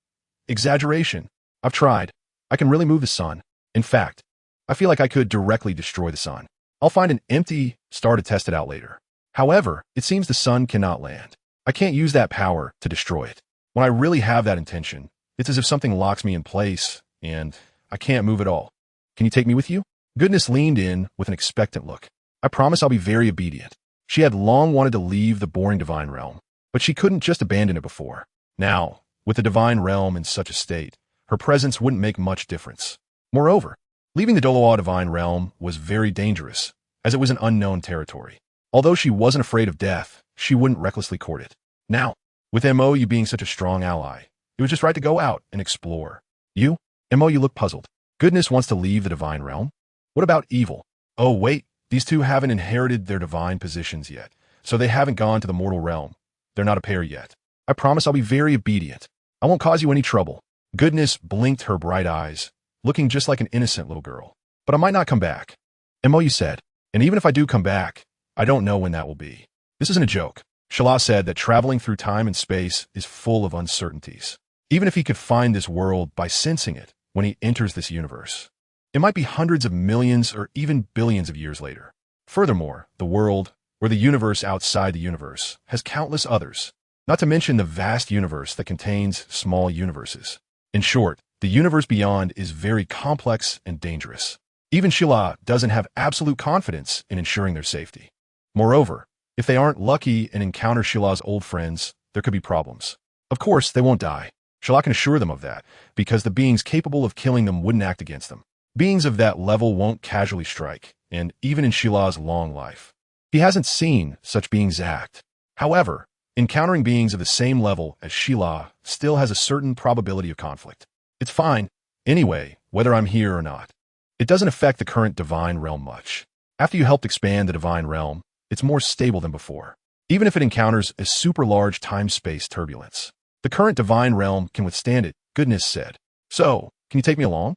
Exaggeration. I've tried. I can really move the sun. In fact, I feel like I could directly destroy the sun. I'll find an empty star to test it out later. However, it seems the sun cannot land. I can't use that power to destroy it. When I really have that intention, it's as if something locks me in place, and I can't move at all. Can you take me with you? Goodness leaned in with an expectant look. I promise I'll be very obedient. She had long wanted to leave the boring divine realm, but she couldn't just abandon it before. Now, with the divine realm in such a state, her presence wouldn't make much difference. Moreover, leaving the Douluo divine realm was very dangerous, as it was an unknown territory. Although she wasn't afraid of death, she wouldn't recklessly court it. Now, with MOU being such a strong ally, it was just right to go out and explore. You? MOU looked puzzled. Goodness wants to leave the divine realm? What about evil? Oh, wait, these two haven't inherited their divine positions yet, so they haven't gone to the mortal realm. They're not a pair yet. I promise I'll be very obedient. I won't cause you any trouble. Goodness blinked her bright eyes, looking just like an innocent little girl. But I might not come back. MOU said, and even if I do come back, I don't know when that will be. This isn't a joke. Shala said that traveling through time and space is full of uncertainties. Even if he could find this world by sensing it when he enters this universe, it might be hundreds of millions or even billions of years later. Furthermore, the world, or the universe outside the universe, has countless others, not to mention the vast universe that contains small universes. In short, the universe beyond is very complex and dangerous. Even Shala doesn't have absolute confidence in ensuring their safety. Moreover, if they aren't lucky and encounter Shala's old friends, there could be problems. Of course, they won't die. Shala can assure them of that, because the beings capable of killing them wouldn't act against them. Beings of that level won't casually strike, and even in Shala's long life, he hasn't seen such beings act. However, encountering beings of the same level as Shala still has a certain probability of conflict. It's fine, anyway, whether I'm here or not. It doesn't affect the current divine realm much. After you helped expand the divine realm, it's more stable than before, even if it encounters a super large time-space turbulence. The current divine realm can withstand it, Goodness said. So, can you take me along?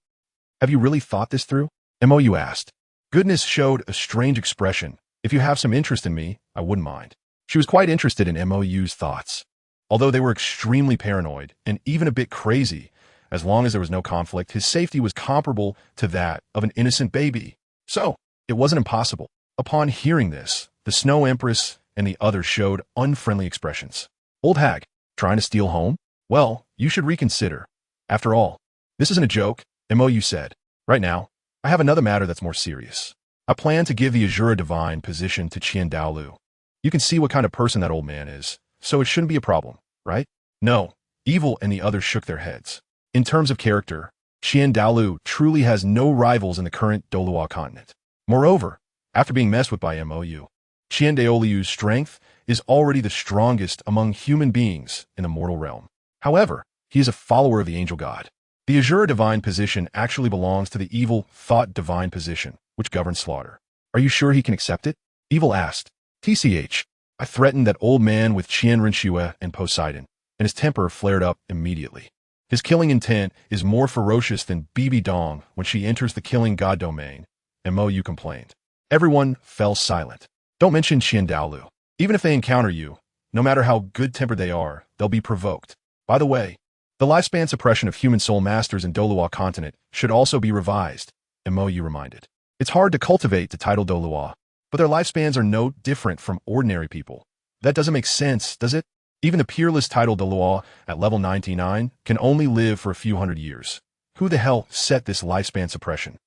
Have you really thought this through? MOU asked. Goodness showed a strange expression. If you have some interest in me, I wouldn't mind. She was quite interested in MOU's thoughts. Although they were extremely paranoid and even a bit crazy, as long as there was no conflict, his safety was comparable to that of an innocent baby. So, it wasn't impossible. Upon hearing this, the Snow Empress and the others showed unfriendly expressions. Old hag, trying to steal home? Well, You should reconsider. After all, this isn't a joke, MOU said. Right now, I have another matter that's more serious. I plan to give the Azura Divine position to Dalu. You can see what kind of person that old man is, so it shouldn't be a problem, right? No, Evil and the others shook their heads. In terms of character, Dalu truly has no rivals in the current Douluo Continent. Moreover, after being messed with by MOU, Dalu's strength is already the strongest among human beings in the mortal realm. However, he is a follower of the angel god. The Azura Divine position actually belongs to the Evil Thought Divine position, which governs slaughter. Are you sure he can accept it? Evil asked. TCH, I threatened that old man with Rinshue and Poseidon, and his temper flared up immediately. His killing intent is more ferocious than Bibi Dong when she enters the killing god domain, MOU complained. Everyone fell silent. Don't mention Dalu. Even if they encounter you, no matter how good-tempered they are, they'll be provoked. By the way, the lifespan suppression of human soul masters in Douluo Continent should also be revised, MOU reminded. It's hard to cultivate the title Douluo, but their lifespans are no different from ordinary people. That doesn't make sense, does it? Even the peerless title Douluo at level 99 can only live for a few hundred years. Who the hell set this lifespan suppression?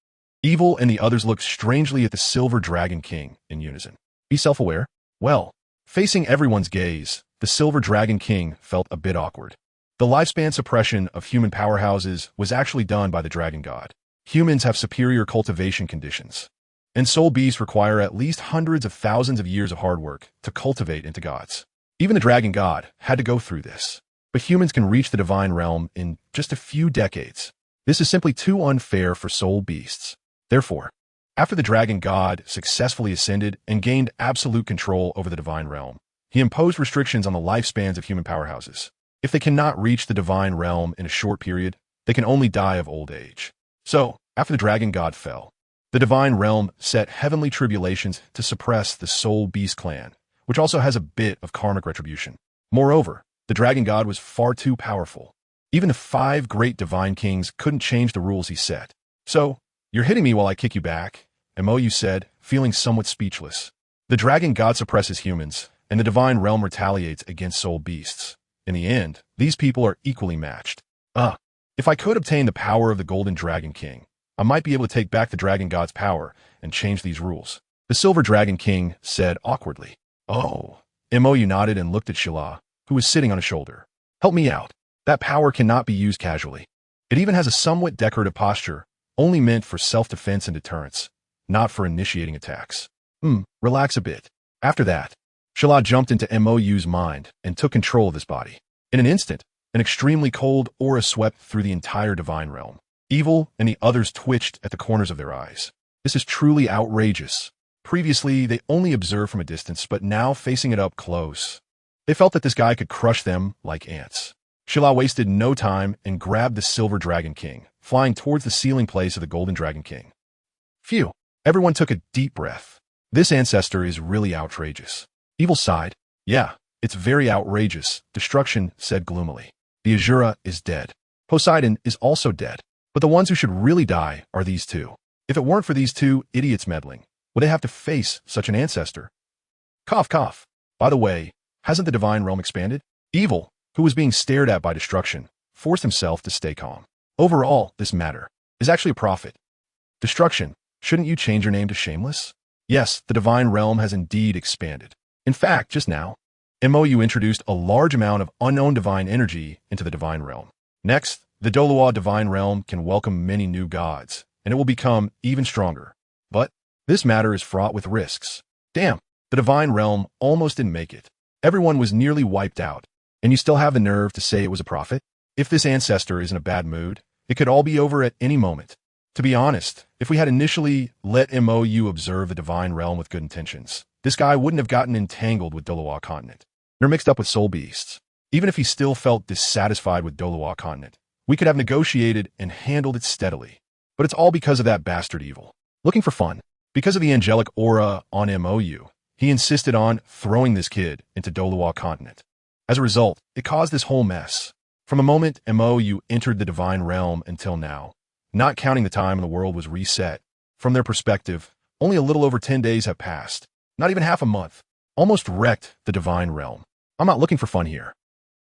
Evil and the others looked strangely at the Silver Dragon King in unison. Be self-aware? Well, facing everyone's gaze, the Silver Dragon King felt a bit awkward. The lifespan suppression of human powerhouses was actually done by the Dragon God. Humans have superior cultivation conditions, and soul beasts require at least hundreds of thousands of years of hard work to cultivate into gods. Even the Dragon God had to go through this, but humans can reach the divine realm in just a few decades. This is simply too unfair for soul beasts. Therefore, after the Dragon God successfully ascended and gained absolute control over the divine realm, he imposed restrictions on the lifespans of human powerhouses. If they cannot reach the divine realm in a short period, they can only die of old age. So, after the Dragon God fell, the divine realm set heavenly tribulations to suppress the soul beast clan, which also has a bit of karmic retribution. Moreover, the Dragon God was far too powerful. Even the 5 great divine kings couldn't change the rules he set. So, you're hitting me while I kick you back, MOU said, feeling somewhat speechless. The Dragon God suppresses humans, and the divine realm retaliates against soul beasts. In the end, these people are equally matched. If I could obtain the power of the Golden Dragon King, I might be able to take back the Dragon God's power and change these rules. The Silver Dragon King said awkwardly. Oh, MOU nodded and looked at Shala, who was sitting on his shoulder. Help me out. That power cannot be used casually. It even has a somewhat decorative posture, only meant for self-defense and deterrence, not for initiating attacks. Relax a bit. After that, Shala jumped into MOU's mind and took control of his body. In an instant, an extremely cold aura swept through the entire divine realm. Evil and the others twitched at the corners of their eyes. This is truly outrageous. Previously, they only observed from a distance, but now facing it up close. They felt that this guy could crush them like ants. Shala wasted no time and grabbed the Silver Dragon King, flying towards the ceiling place of the Golden Dragon King. Phew! Everyone took a deep breath. This ancestor is really outrageous. Evil sighed. Yeah, it's very outrageous, Destruction said gloomily. The Azura is dead. Poseidon is also dead. But the ones who should really die are these two. If it weren't for these two idiots meddling, would they have to face such an ancestor? Cough, cough. By the way, hasn't the divine realm expanded? Evil, who was being stared at by Destruction, forced himself to stay calm. Overall, this matter is actually a profit. Destruction, shouldn't you change your name to Shameless? Yes, the divine realm has indeed expanded. In fact, just now, MOU introduced a large amount of unknown divine energy into the divine realm. Next, the Douluo divine realm can welcome many new gods, and it will become even stronger. But this matter is fraught with risks. Damn, the divine realm almost didn't make it. Everyone was nearly wiped out, and you still have the nerve to say it was a profit? If this ancestor is in a bad mood, it could all be over at any moment. To be honest, if we had initially let MOU observe the divine realm with good intentions, this guy wouldn't have gotten entangled with Douluo Continent, nor mixed up with soul beasts. Even if he still felt dissatisfied with Douluo Continent, we could have negotiated and handled it steadily. But it's all because of that bastard Evil. Looking for fun. Because of the angelic aura on MOU, he insisted on throwing this kid into Douluo Continent. As a result, it caused this whole mess. From the moment MOU entered the divine realm until now, not counting the time the world was reset, from their perspective, only a little over 10 days have passed. Not even half a month. Almost wrecked the divine realm. I'm not looking for fun here.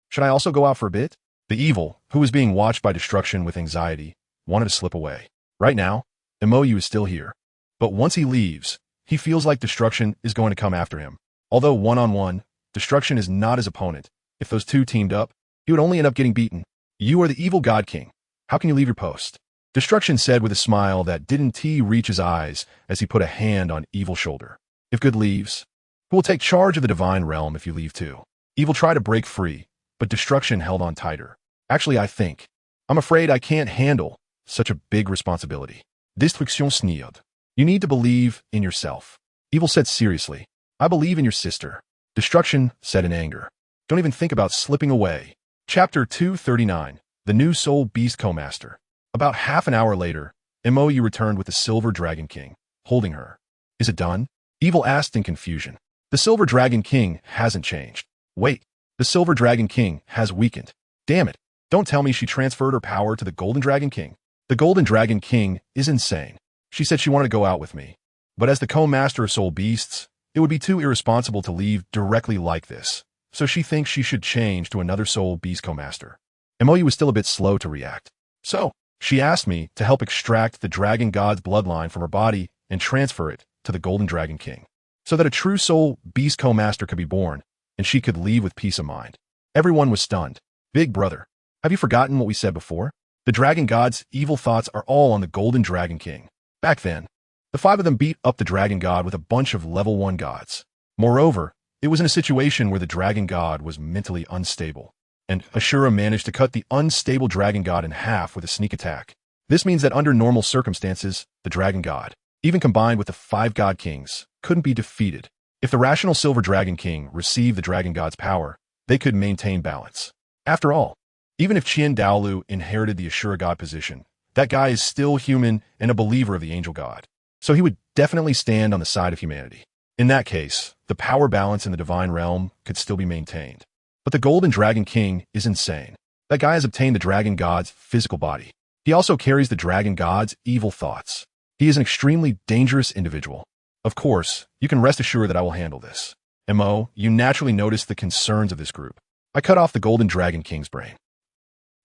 Should I also go out for a bit? The evil, who was being watched by destruction with anxiety, wanted to slip away. Right now, Mou is still here. But once he leaves, he feels like destruction is going to come after him. Although one-on-one, destruction is not his opponent. If those two teamed up, he would only end up getting beaten. You are the evil God King. How can you leave your post? Destruction said with a smile that didn't reach his eyes as he put a hand on Evil's shoulder. If good leaves, who will take charge of the divine realm if you leave too? Evil tried to break free, but destruction held on tighter. Actually, I'm afraid I can't handle such a big responsibility. Destruction sneered. You need to believe in yourself. Evil said seriously. I believe in your sister. Destruction said in anger. Don't even think about slipping away. Chapter 239. The New Soul Beast Co-Master. About half an hour later, Mou returned with the Silver Dragon King, holding her. Is it done? Evil asked in confusion. The Silver Dragon King hasn't changed. Wait, the Silver Dragon King has weakened. Damn it, don't tell me she transferred her power to the Golden Dragon King. The Golden Dragon King is insane. She said she wanted to go out with me. But as the co-master of soul beasts, it would be too irresponsible to leave directly like this. So she thinks she should change to another soul beast co-master. Mou was still a bit slow to react. So, she asked me to help extract the dragon god's bloodline from her body and transfer it to the Golden Dragon King, so that a true soul beast co-master could be born, and she could leave with peace of mind. Everyone was stunned. Big brother, have you forgotten what we said before? The dragon god's evil thoughts are all on the Golden Dragon King. Back then, the five of them beat up the dragon god with a bunch of level 1 gods. Moreover, it was in a situation where the dragon god was mentally unstable, and Ashura managed to cut the unstable dragon god in half with a sneak attack. This means that under normal circumstances, the dragon god, even combined with the 5 god kings, couldn't be defeated. If the rational Silver Dragon King received the dragon god's power, they could maintain balance. After all, even if Dalu inherited the Ashura god position, that guy is still human and a believer of the angel god. So he would definitely stand on the side of humanity. In that case, the power balance in the divine realm could still be maintained. But the Golden Dragon King is insane. That guy has obtained the dragon god's physical body. He also carries the dragon god's evil thoughts. He is an extremely dangerous individual. Of course, you can rest assured that I will handle this. Mou, you naturally noticed the concerns of this group. I cut off the Golden Dragon King's brain.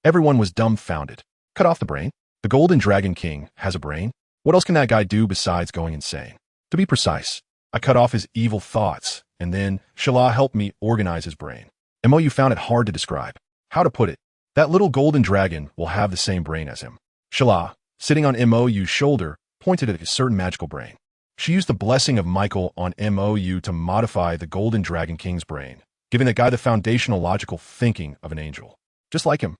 Everyone was dumbfounded. Cut off the brain? The Golden Dragon King has a brain? What else can that guy do besides going insane? To be precise, I cut off his evil thoughts, and then Shala helped me organize his brain. Mou found it hard to describe. How to put it? That little golden dragon will have the same brain as him. Shala, sitting on Mou's shoulder, pointed at a certain magical brain. She used the blessing of Michael on Mou to modify the Golden Dragon King's brain, giving that guy the foundational logical thinking of an angel. Just like him.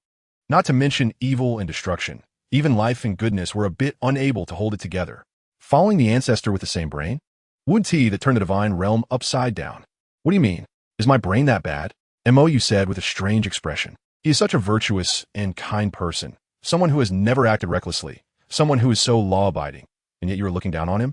Not to mention evil and destruction. Even life and goodness were a bit unable to hold it together. Following the ancestor with the same brain? Would T that turned the divine realm upside down. What do you mean? Is my brain that bad? Mou said with a strange expression. He is such a virtuous and kind person, someone who has never acted recklessly, someone who is so law-abiding, and yet you are looking down on him?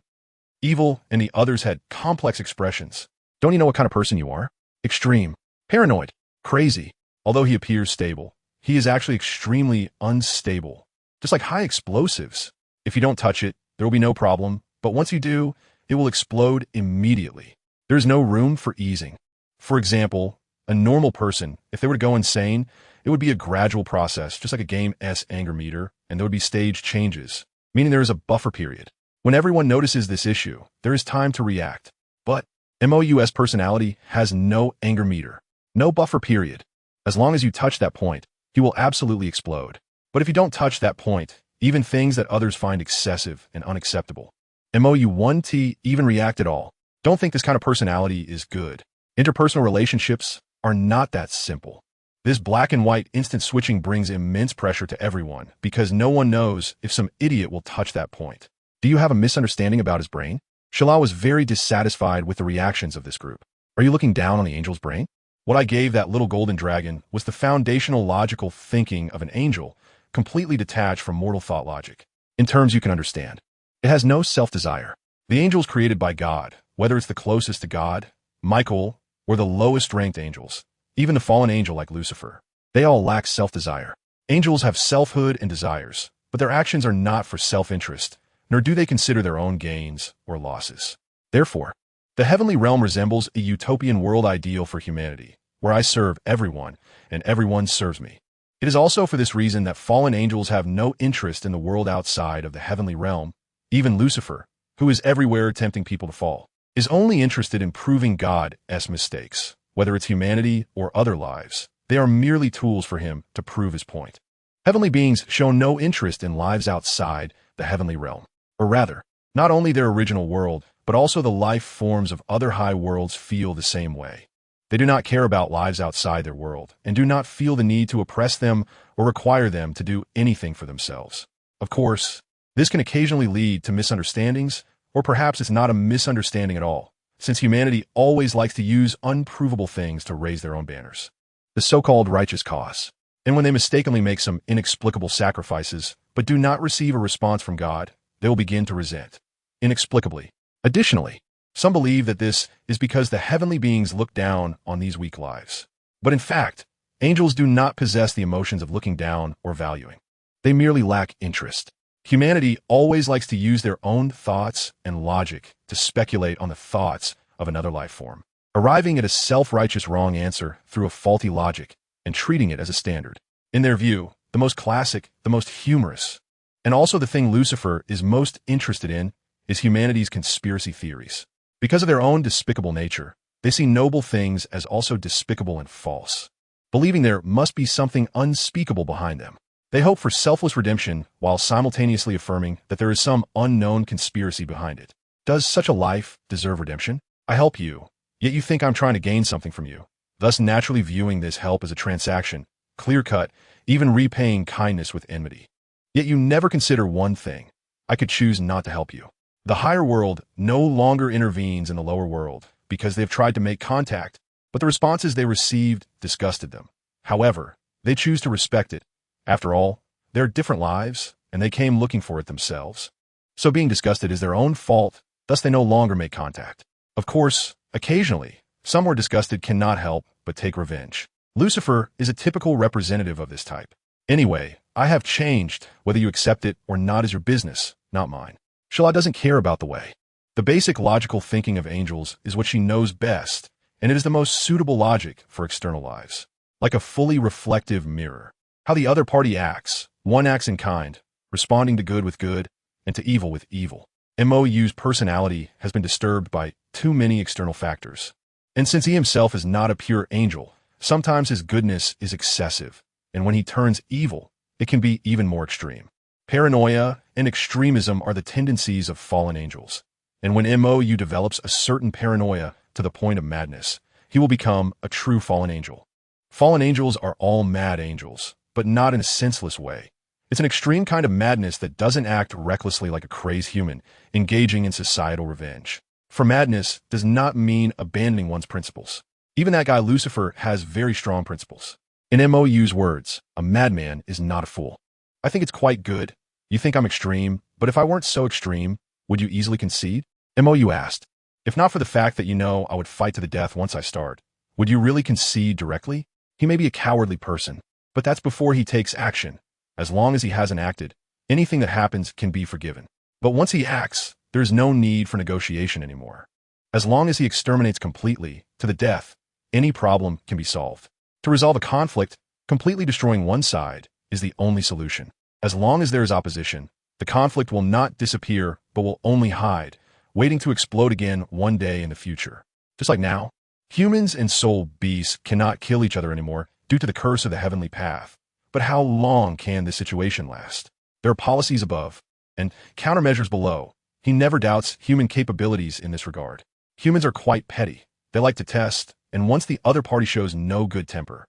Evil and the others had complex expressions. Don't you know what kind of person you are? Extreme, paranoid, crazy. Although he appears stable, he is actually extremely unstable. Just like high explosives. If you don't touch it, there will be no problem, but once you do, it will explode immediately. There is no room for easing. For example, a normal person, if they were to go insane, it would be a gradual process, just like a game's anger meter, and there would be stage changes, meaning there is a buffer period. When everyone notices this issue, there is time to react. But Mou's personality has no anger meter, no buffer period. As long as you touch that point, he will absolutely explode. But if you don't touch that point, even things that others find excessive and unacceptable, Mou won't even react at all. Don't think this kind of personality is good. Interpersonal relationships are not that simple. This black and white instant switching brings immense pressure to everyone because no one knows if some idiot will touch that point. Do you have a misunderstanding about his brain? Shala was very dissatisfied with the reactions of this group. Are you looking down on the angel's brain? What I gave that little golden dragon was the foundational logical thinking of an angel, completely detached from mortal thought logic. In terms you can understand. It has no self-desire. The angels created by God, whether it's the closest to God, Michael, or the lowest-ranked angels, even the fallen angel like Lucifer, they all lack self-desire. Angels have selfhood and desires, but their actions are not for self-interest, nor do they consider their own gains or losses. Therefore, the heavenly realm resembles a utopian world ideal for humanity, where I serve everyone and everyone serves me. It is also for this reason that fallen angels have no interest in the world outside of the heavenly realm. Even Lucifer, who is everywhere tempting people to fall, is only interested in proving God's mistakes, whether it's humanity or other lives. They are merely tools for him to prove his point. Heavenly beings show no interest in lives outside the heavenly realm, or rather, not only their original world, but also the life forms of other high worlds feel the same way. They do not care about lives outside their world, and do not feel the need to oppress them or require them to do anything for themselves. Of course, this can occasionally lead to misunderstandings, or perhaps it's not a misunderstanding at all, since humanity always likes to use unprovable things to raise their own banners. The so-called righteous cause. And when they mistakenly make some inexplicable sacrifices, but do not receive a response from God, they will begin to resent. Inexplicably. Additionally, some believe that this is because the heavenly beings look down on these weak lives. But in fact, angels do not possess the emotions of looking down or valuing. They merely lack interest. Humanity always likes to use their own thoughts and logic to speculate on the thoughts of another life form, arriving at a self-righteous wrong answer through a faulty logic and treating it as a standard. In their view, the most classic, the most humorous, and also the thing Lucifer is most interested in is humanity's conspiracy theories. Because of their own despicable nature, they see noble things as also despicable and false, believing there must be something unspeakable behind them. They hope for selfless redemption while simultaneously affirming that there is some unknown conspiracy behind it. Does such a life deserve redemption? I help you, yet you think I'm trying to gain something from you, thus naturally viewing this help as a transaction, clear-cut, even repaying kindness with enmity. Yet you never consider one thing. I could choose not to help you. The higher world no longer intervenes in the lower world because they've tried to make contact, but the responses they received disgusted them. However, they choose to respect it. After all, they're different lives, and they came looking for it themselves. So being disgusted is their own fault, thus they no longer make contact. Of course, occasionally, some who are disgusted cannot help but take revenge. Lucifer is a typical representative of this type. Anyway, I have changed. Whether you accept it or not is your business, not mine. Shala doesn't care about the way. The basic logical thinking of angels is what she knows best, and it is the most suitable logic for external lives. Like a fully reflective mirror. How the other party acts. One acts in kind, responding to good with good, and to evil with evil. MOU's personality has been disturbed by too many external factors. And since he himself is not a pure angel, sometimes his goodness is excessive, and when he turns evil, it can be even more extreme. Paranoia and extremism are the tendencies of fallen angels. And when MOU develops a certain paranoia to the point of madness, he will become a true fallen angel. Fallen angels are all mad angels, but not in a senseless way. It's an extreme kind of madness that doesn't act recklessly like a crazed human, engaging in societal revenge. For madness does not mean abandoning one's principles. Even that guy Lucifer has very strong principles. In MOU's words, a madman is not a fool. I think it's quite good. You think I'm extreme, but if I weren't so extreme, would you easily concede? MOU asked. If not for the fact that you know I would fight to the death once I start, would you really concede directly? He may be a cowardly person, but that's before he takes action. As long as he hasn't acted, anything that happens can be forgiven. But once he acts, there's no need for negotiation anymore. As long as he exterminates completely, to the death, any problem can be solved. To resolve a conflict, completely destroying one side is the only solution. As long as there is opposition, the conflict will not disappear, but will only hide, waiting to explode again one day in the future. Just like now, humans and soul beasts cannot kill each other anymore due to the curse of the heavenly path. But how long can this situation last? There are policies above and countermeasures below. He never doubts human capabilities in this regard. Humans are quite petty. They like to test, and once the other party shows no good temper,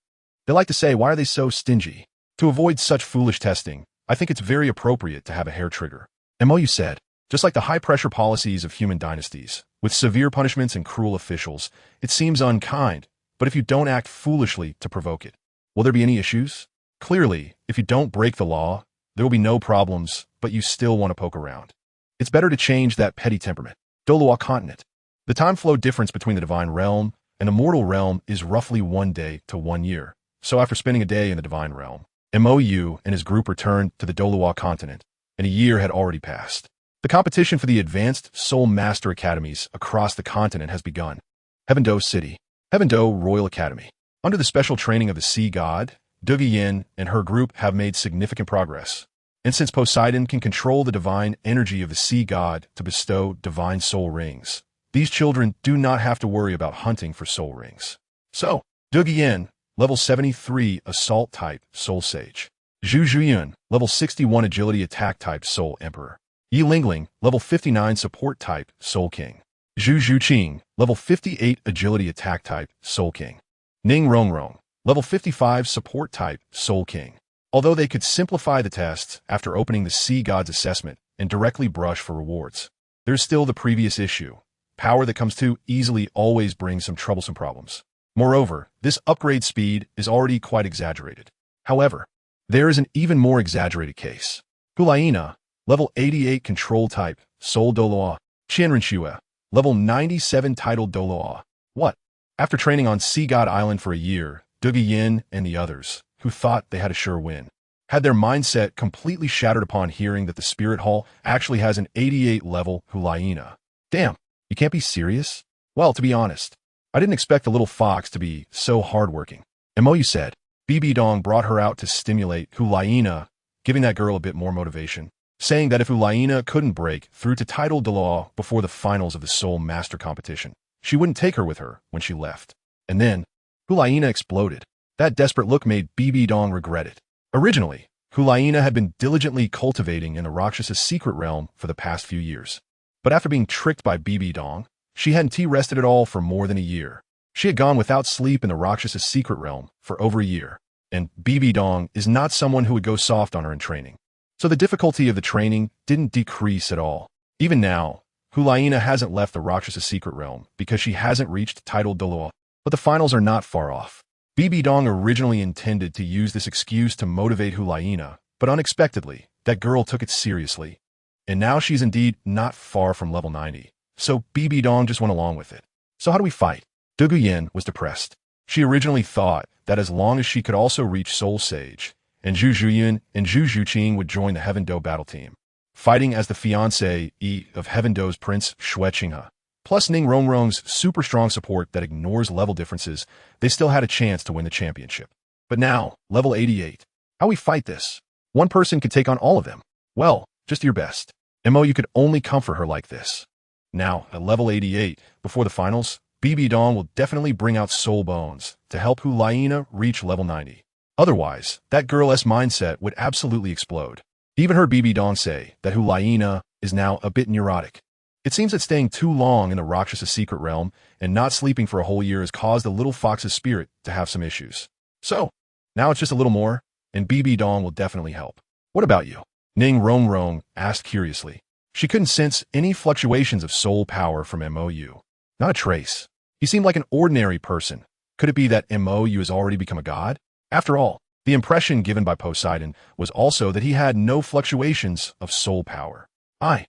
they like to say, why are they so stingy? To avoid such foolish testing, I think it's very appropriate to have a hair trigger. MOU said, just like the high-pressure policies of human dynasties, with severe punishments and cruel officials, it seems unkind, but if you don't act foolishly to provoke it, will there be any issues? Clearly, if you don't break the law, there will be no problems, but you still want to poke around. It's better to change that petty temperament. Douluo Continent. The time flow difference between the divine realm and the mortal realm is roughly 1 day to 1 year. So after spending a day in the divine realm, MOU and his group returned to the Douluo Continent, and a year had already passed. The competition for the advanced Soul Master Academies across the continent has begun. Heaven Do City. Heaven Do Royal Academy. Under the special training of the Sea God, Douluo and her group have made significant progress. And since Poseidon can control the divine energy of the sea god to bestow divine soul rings, these children do not have to worry about hunting for soul rings. So, Douluo, level 73 Assault type Soul Sage. Zhu Zhuyun, level 61 Agility Attack type Soul Emperor. Yi Lingling, level 59 Support type Soul King. Zhu Zhuqing, level 58 Agility Attack type Soul King. Ning Rongrong, level 55 Support type Soul King. Although they could simplify the tests after opening the Sea God's assessment and directly brush for rewards, there's still the previous issue. Power that comes too easily always brings some troublesome problems. Moreover, this upgrade speed is already quite exaggerated. However, there is an even more exaggerated case. Hulaina, level 88 Control type Soul Douluo. Qianrenxue, level 97 titled Douluo. What? After training on Sea God Island for a year, Douluo and the others, who thought they had a sure win, had their mindset completely shattered upon hearing that the Spirit Hall actually has an 88 level Hulaina. Damn, you can't be serious? Well, to be honest, I didn't expect the little fox to be so hardworking. Mou said. Bibi Dong brought her out to stimulate Hulaina, giving that girl a bit more motivation, saying that if Hulaina couldn't break through to title Douluo before the finals of the Soul Master competition, she wouldn't take her with her when she left. And then, Hulaina exploded. That desperate look made Bibi Dong regret it. Originally, Hulaina had been diligently cultivating in the Rakshasa secret realm for the past few years. But after being tricked by Bibi Dong, she hadn't rested at all for more than a year. She had gone without sleep in the Rakshasa secret realm for over a year, and Bibi Dong is not someone who would go soft on her in training. So the difficulty of the training didn't decrease at all. Even now, Hulaina hasn't left the Rakshasa secret realm because she hasn't reached title Douluo, but the finals are not far off. Bibi Dong originally intended to use this excuse to motivate Hulaina, but unexpectedly, that girl took it seriously. And now she's indeed not far from level 90. So Bibi Dong just went along with it. So how do we fight? Douluo was depressed. She originally thought that as long as she could also reach Soul Sage, and Zhu Zhuyun and Zhu Zhuqing would join the Heaven Do battle team, fighting as the fiancé of Heaven Do's Prince Xue Qinghe, plus Ning Rongrong's super strong support that ignores level differences, they still had a chance to win the championship. But now, level 88. How we fight this? One person could take on all of them. Well, just do your best. Mou could only comfort her like this. Now, at level 88, before the finals, Bibi Dong will definitely bring out Soul Bones to help Hulaina reach level 90. Otherwise, that girl's mindset would absolutely explode. Even her Bibi Dong say that Hulaina is now a bit neurotic. It seems that staying too long in the Rakshasa secret realm and not sleeping for a whole year has caused the little fox's spirit to have some issues. So, now it's just a little more, and Bibi Dong will definitely help. What about you? Ning Rongrong asked curiously. She couldn't sense any fluctuations of soul power from Mou. Not a trace. He seemed like an ordinary person. Could it be that Mou has already become a god? After all, the impression given by Poseidon was also that he had no fluctuations of soul power. I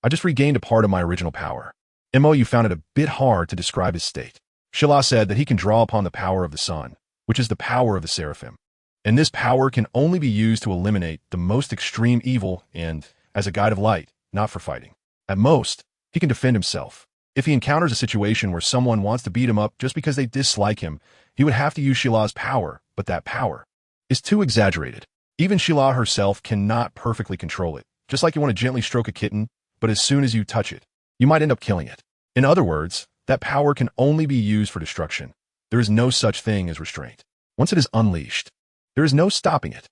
just regained a part of my original power. Mou found it a bit hard to describe his state. Shila said that he can draw upon the power of the sun, which is the power of the seraphim. And this power can only be used to eliminate the most extreme evil and, as a guide of light, not for fighting. At most, he can defend himself. If he encounters a situation where someone wants to beat him up just because they dislike him, he would have to use Shila's power, but that power is too exaggerated. Even Shila herself cannot perfectly control it. Just like you want to gently stroke a kitten, but as soon as you touch it, you might end up killing it. In other words, that power can only be used for destruction. There is no such thing as restraint. Once it is unleashed, there is no stopping it.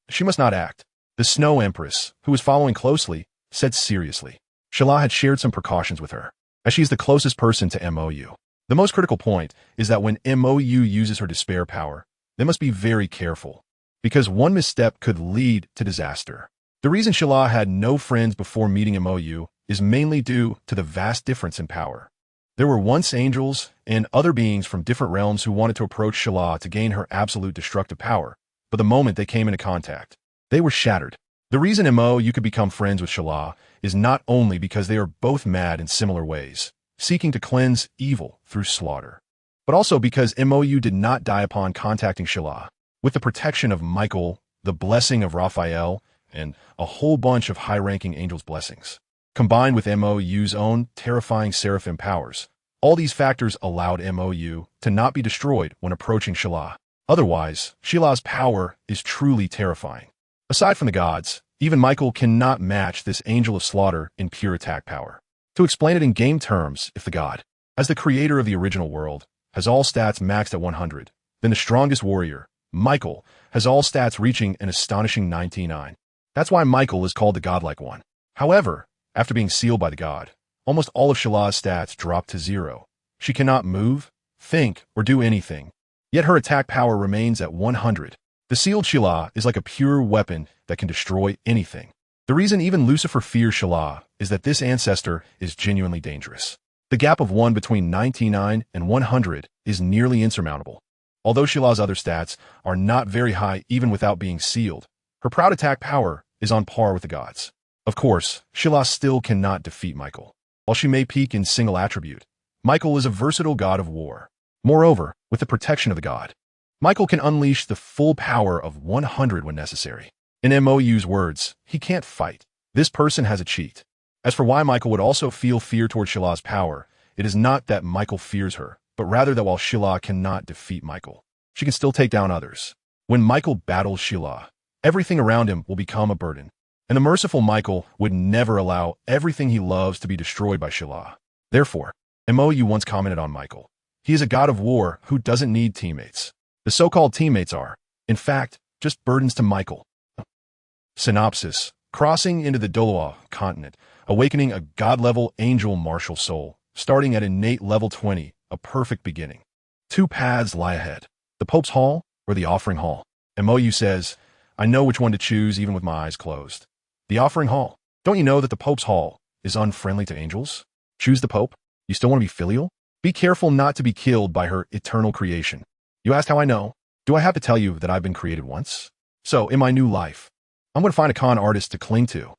She must not act. The Snow Empress, who was following closely, said seriously. Shila had shared some precautions with her, as she is the closest person to Mou. The most critical point is that when Mou uses her despair power, they must be very careful, because one misstep could lead to disaster. The reason Shila had no friends before meeting Mou is mainly due to the vast difference in power. There were once angels and other beings from different realms who wanted to approach Shila to gain her absolute destructive power, but the moment they came into contact, they were shattered. The reason Mou could become friends with Shila is not only because they are both mad in similar ways, seeking to cleanse evil through slaughter, but also because Mou did not die upon contacting Shila. With the protection of Michael, the blessing of Raphael, and a whole bunch of high-ranking angels' blessings, combined with Mou's own terrifying seraphim powers, all these factors allowed Mou to not be destroyed when approaching Shila. Otherwise, Shila's power is truly terrifying. Aside from the gods, even Michael cannot match this angel of slaughter in pure attack power. To explain it in game terms, if the god, as the creator of the original world, has all stats maxed at 100, then the strongest warrior, Michael, has all stats reaching an astonishing 99. That's why Michael is called the godlike one. However, after being sealed by the god, almost all of Shila's stats drop to 0. She cannot move, think, or do anything. Yet her attack power remains at 100. The sealed Shila is like a pure weapon that can destroy anything. The reason even Lucifer fears Shila is that this ancestor is genuinely dangerous. The gap of 1 between 99 and 100 is nearly insurmountable. Although Shila's other stats are not very high even without being sealed, her proud attack power is on par with the gods. Of course, Shila still cannot defeat Michael. While she may peak in single attribute, Michael is a versatile god of war. Moreover, with the protection of the god, Michael can unleash the full power of 100 when necessary. In MOU's words, he can't fight. This person has a cheat. As for why Michael would also feel fear toward Shila's power, it is not that Michael fears her, but rather that while Shila cannot defeat Michael, she can still take down others. When Michael battles Shila, everything around him will become a burden, and the merciful Michael would never allow everything he loves to be destroyed by Shila. Therefore, MOU once commented on Michael. He is a god of war who doesn't need teammates. The so-called teammates are, in fact, just burdens to Michael. Synopsis: crossing into the Douluo Continent, awakening a god-level angel martial soul, starting at innate level 20, a perfect beginning. 2 paths lie ahead: the Pope's Hall or the Offering Hall. MOU says, I know which one to choose even with my eyes closed. The Offering Hall. Don't you know that the Pope's Hall is unfriendly to angels? Choose the Pope? You still want to be filial? Be careful not to be killed by her eternal creation. You asked how I know. Do I have to tell you that I've been created once? So, in my new life, I'm going to find a con artist to cling to.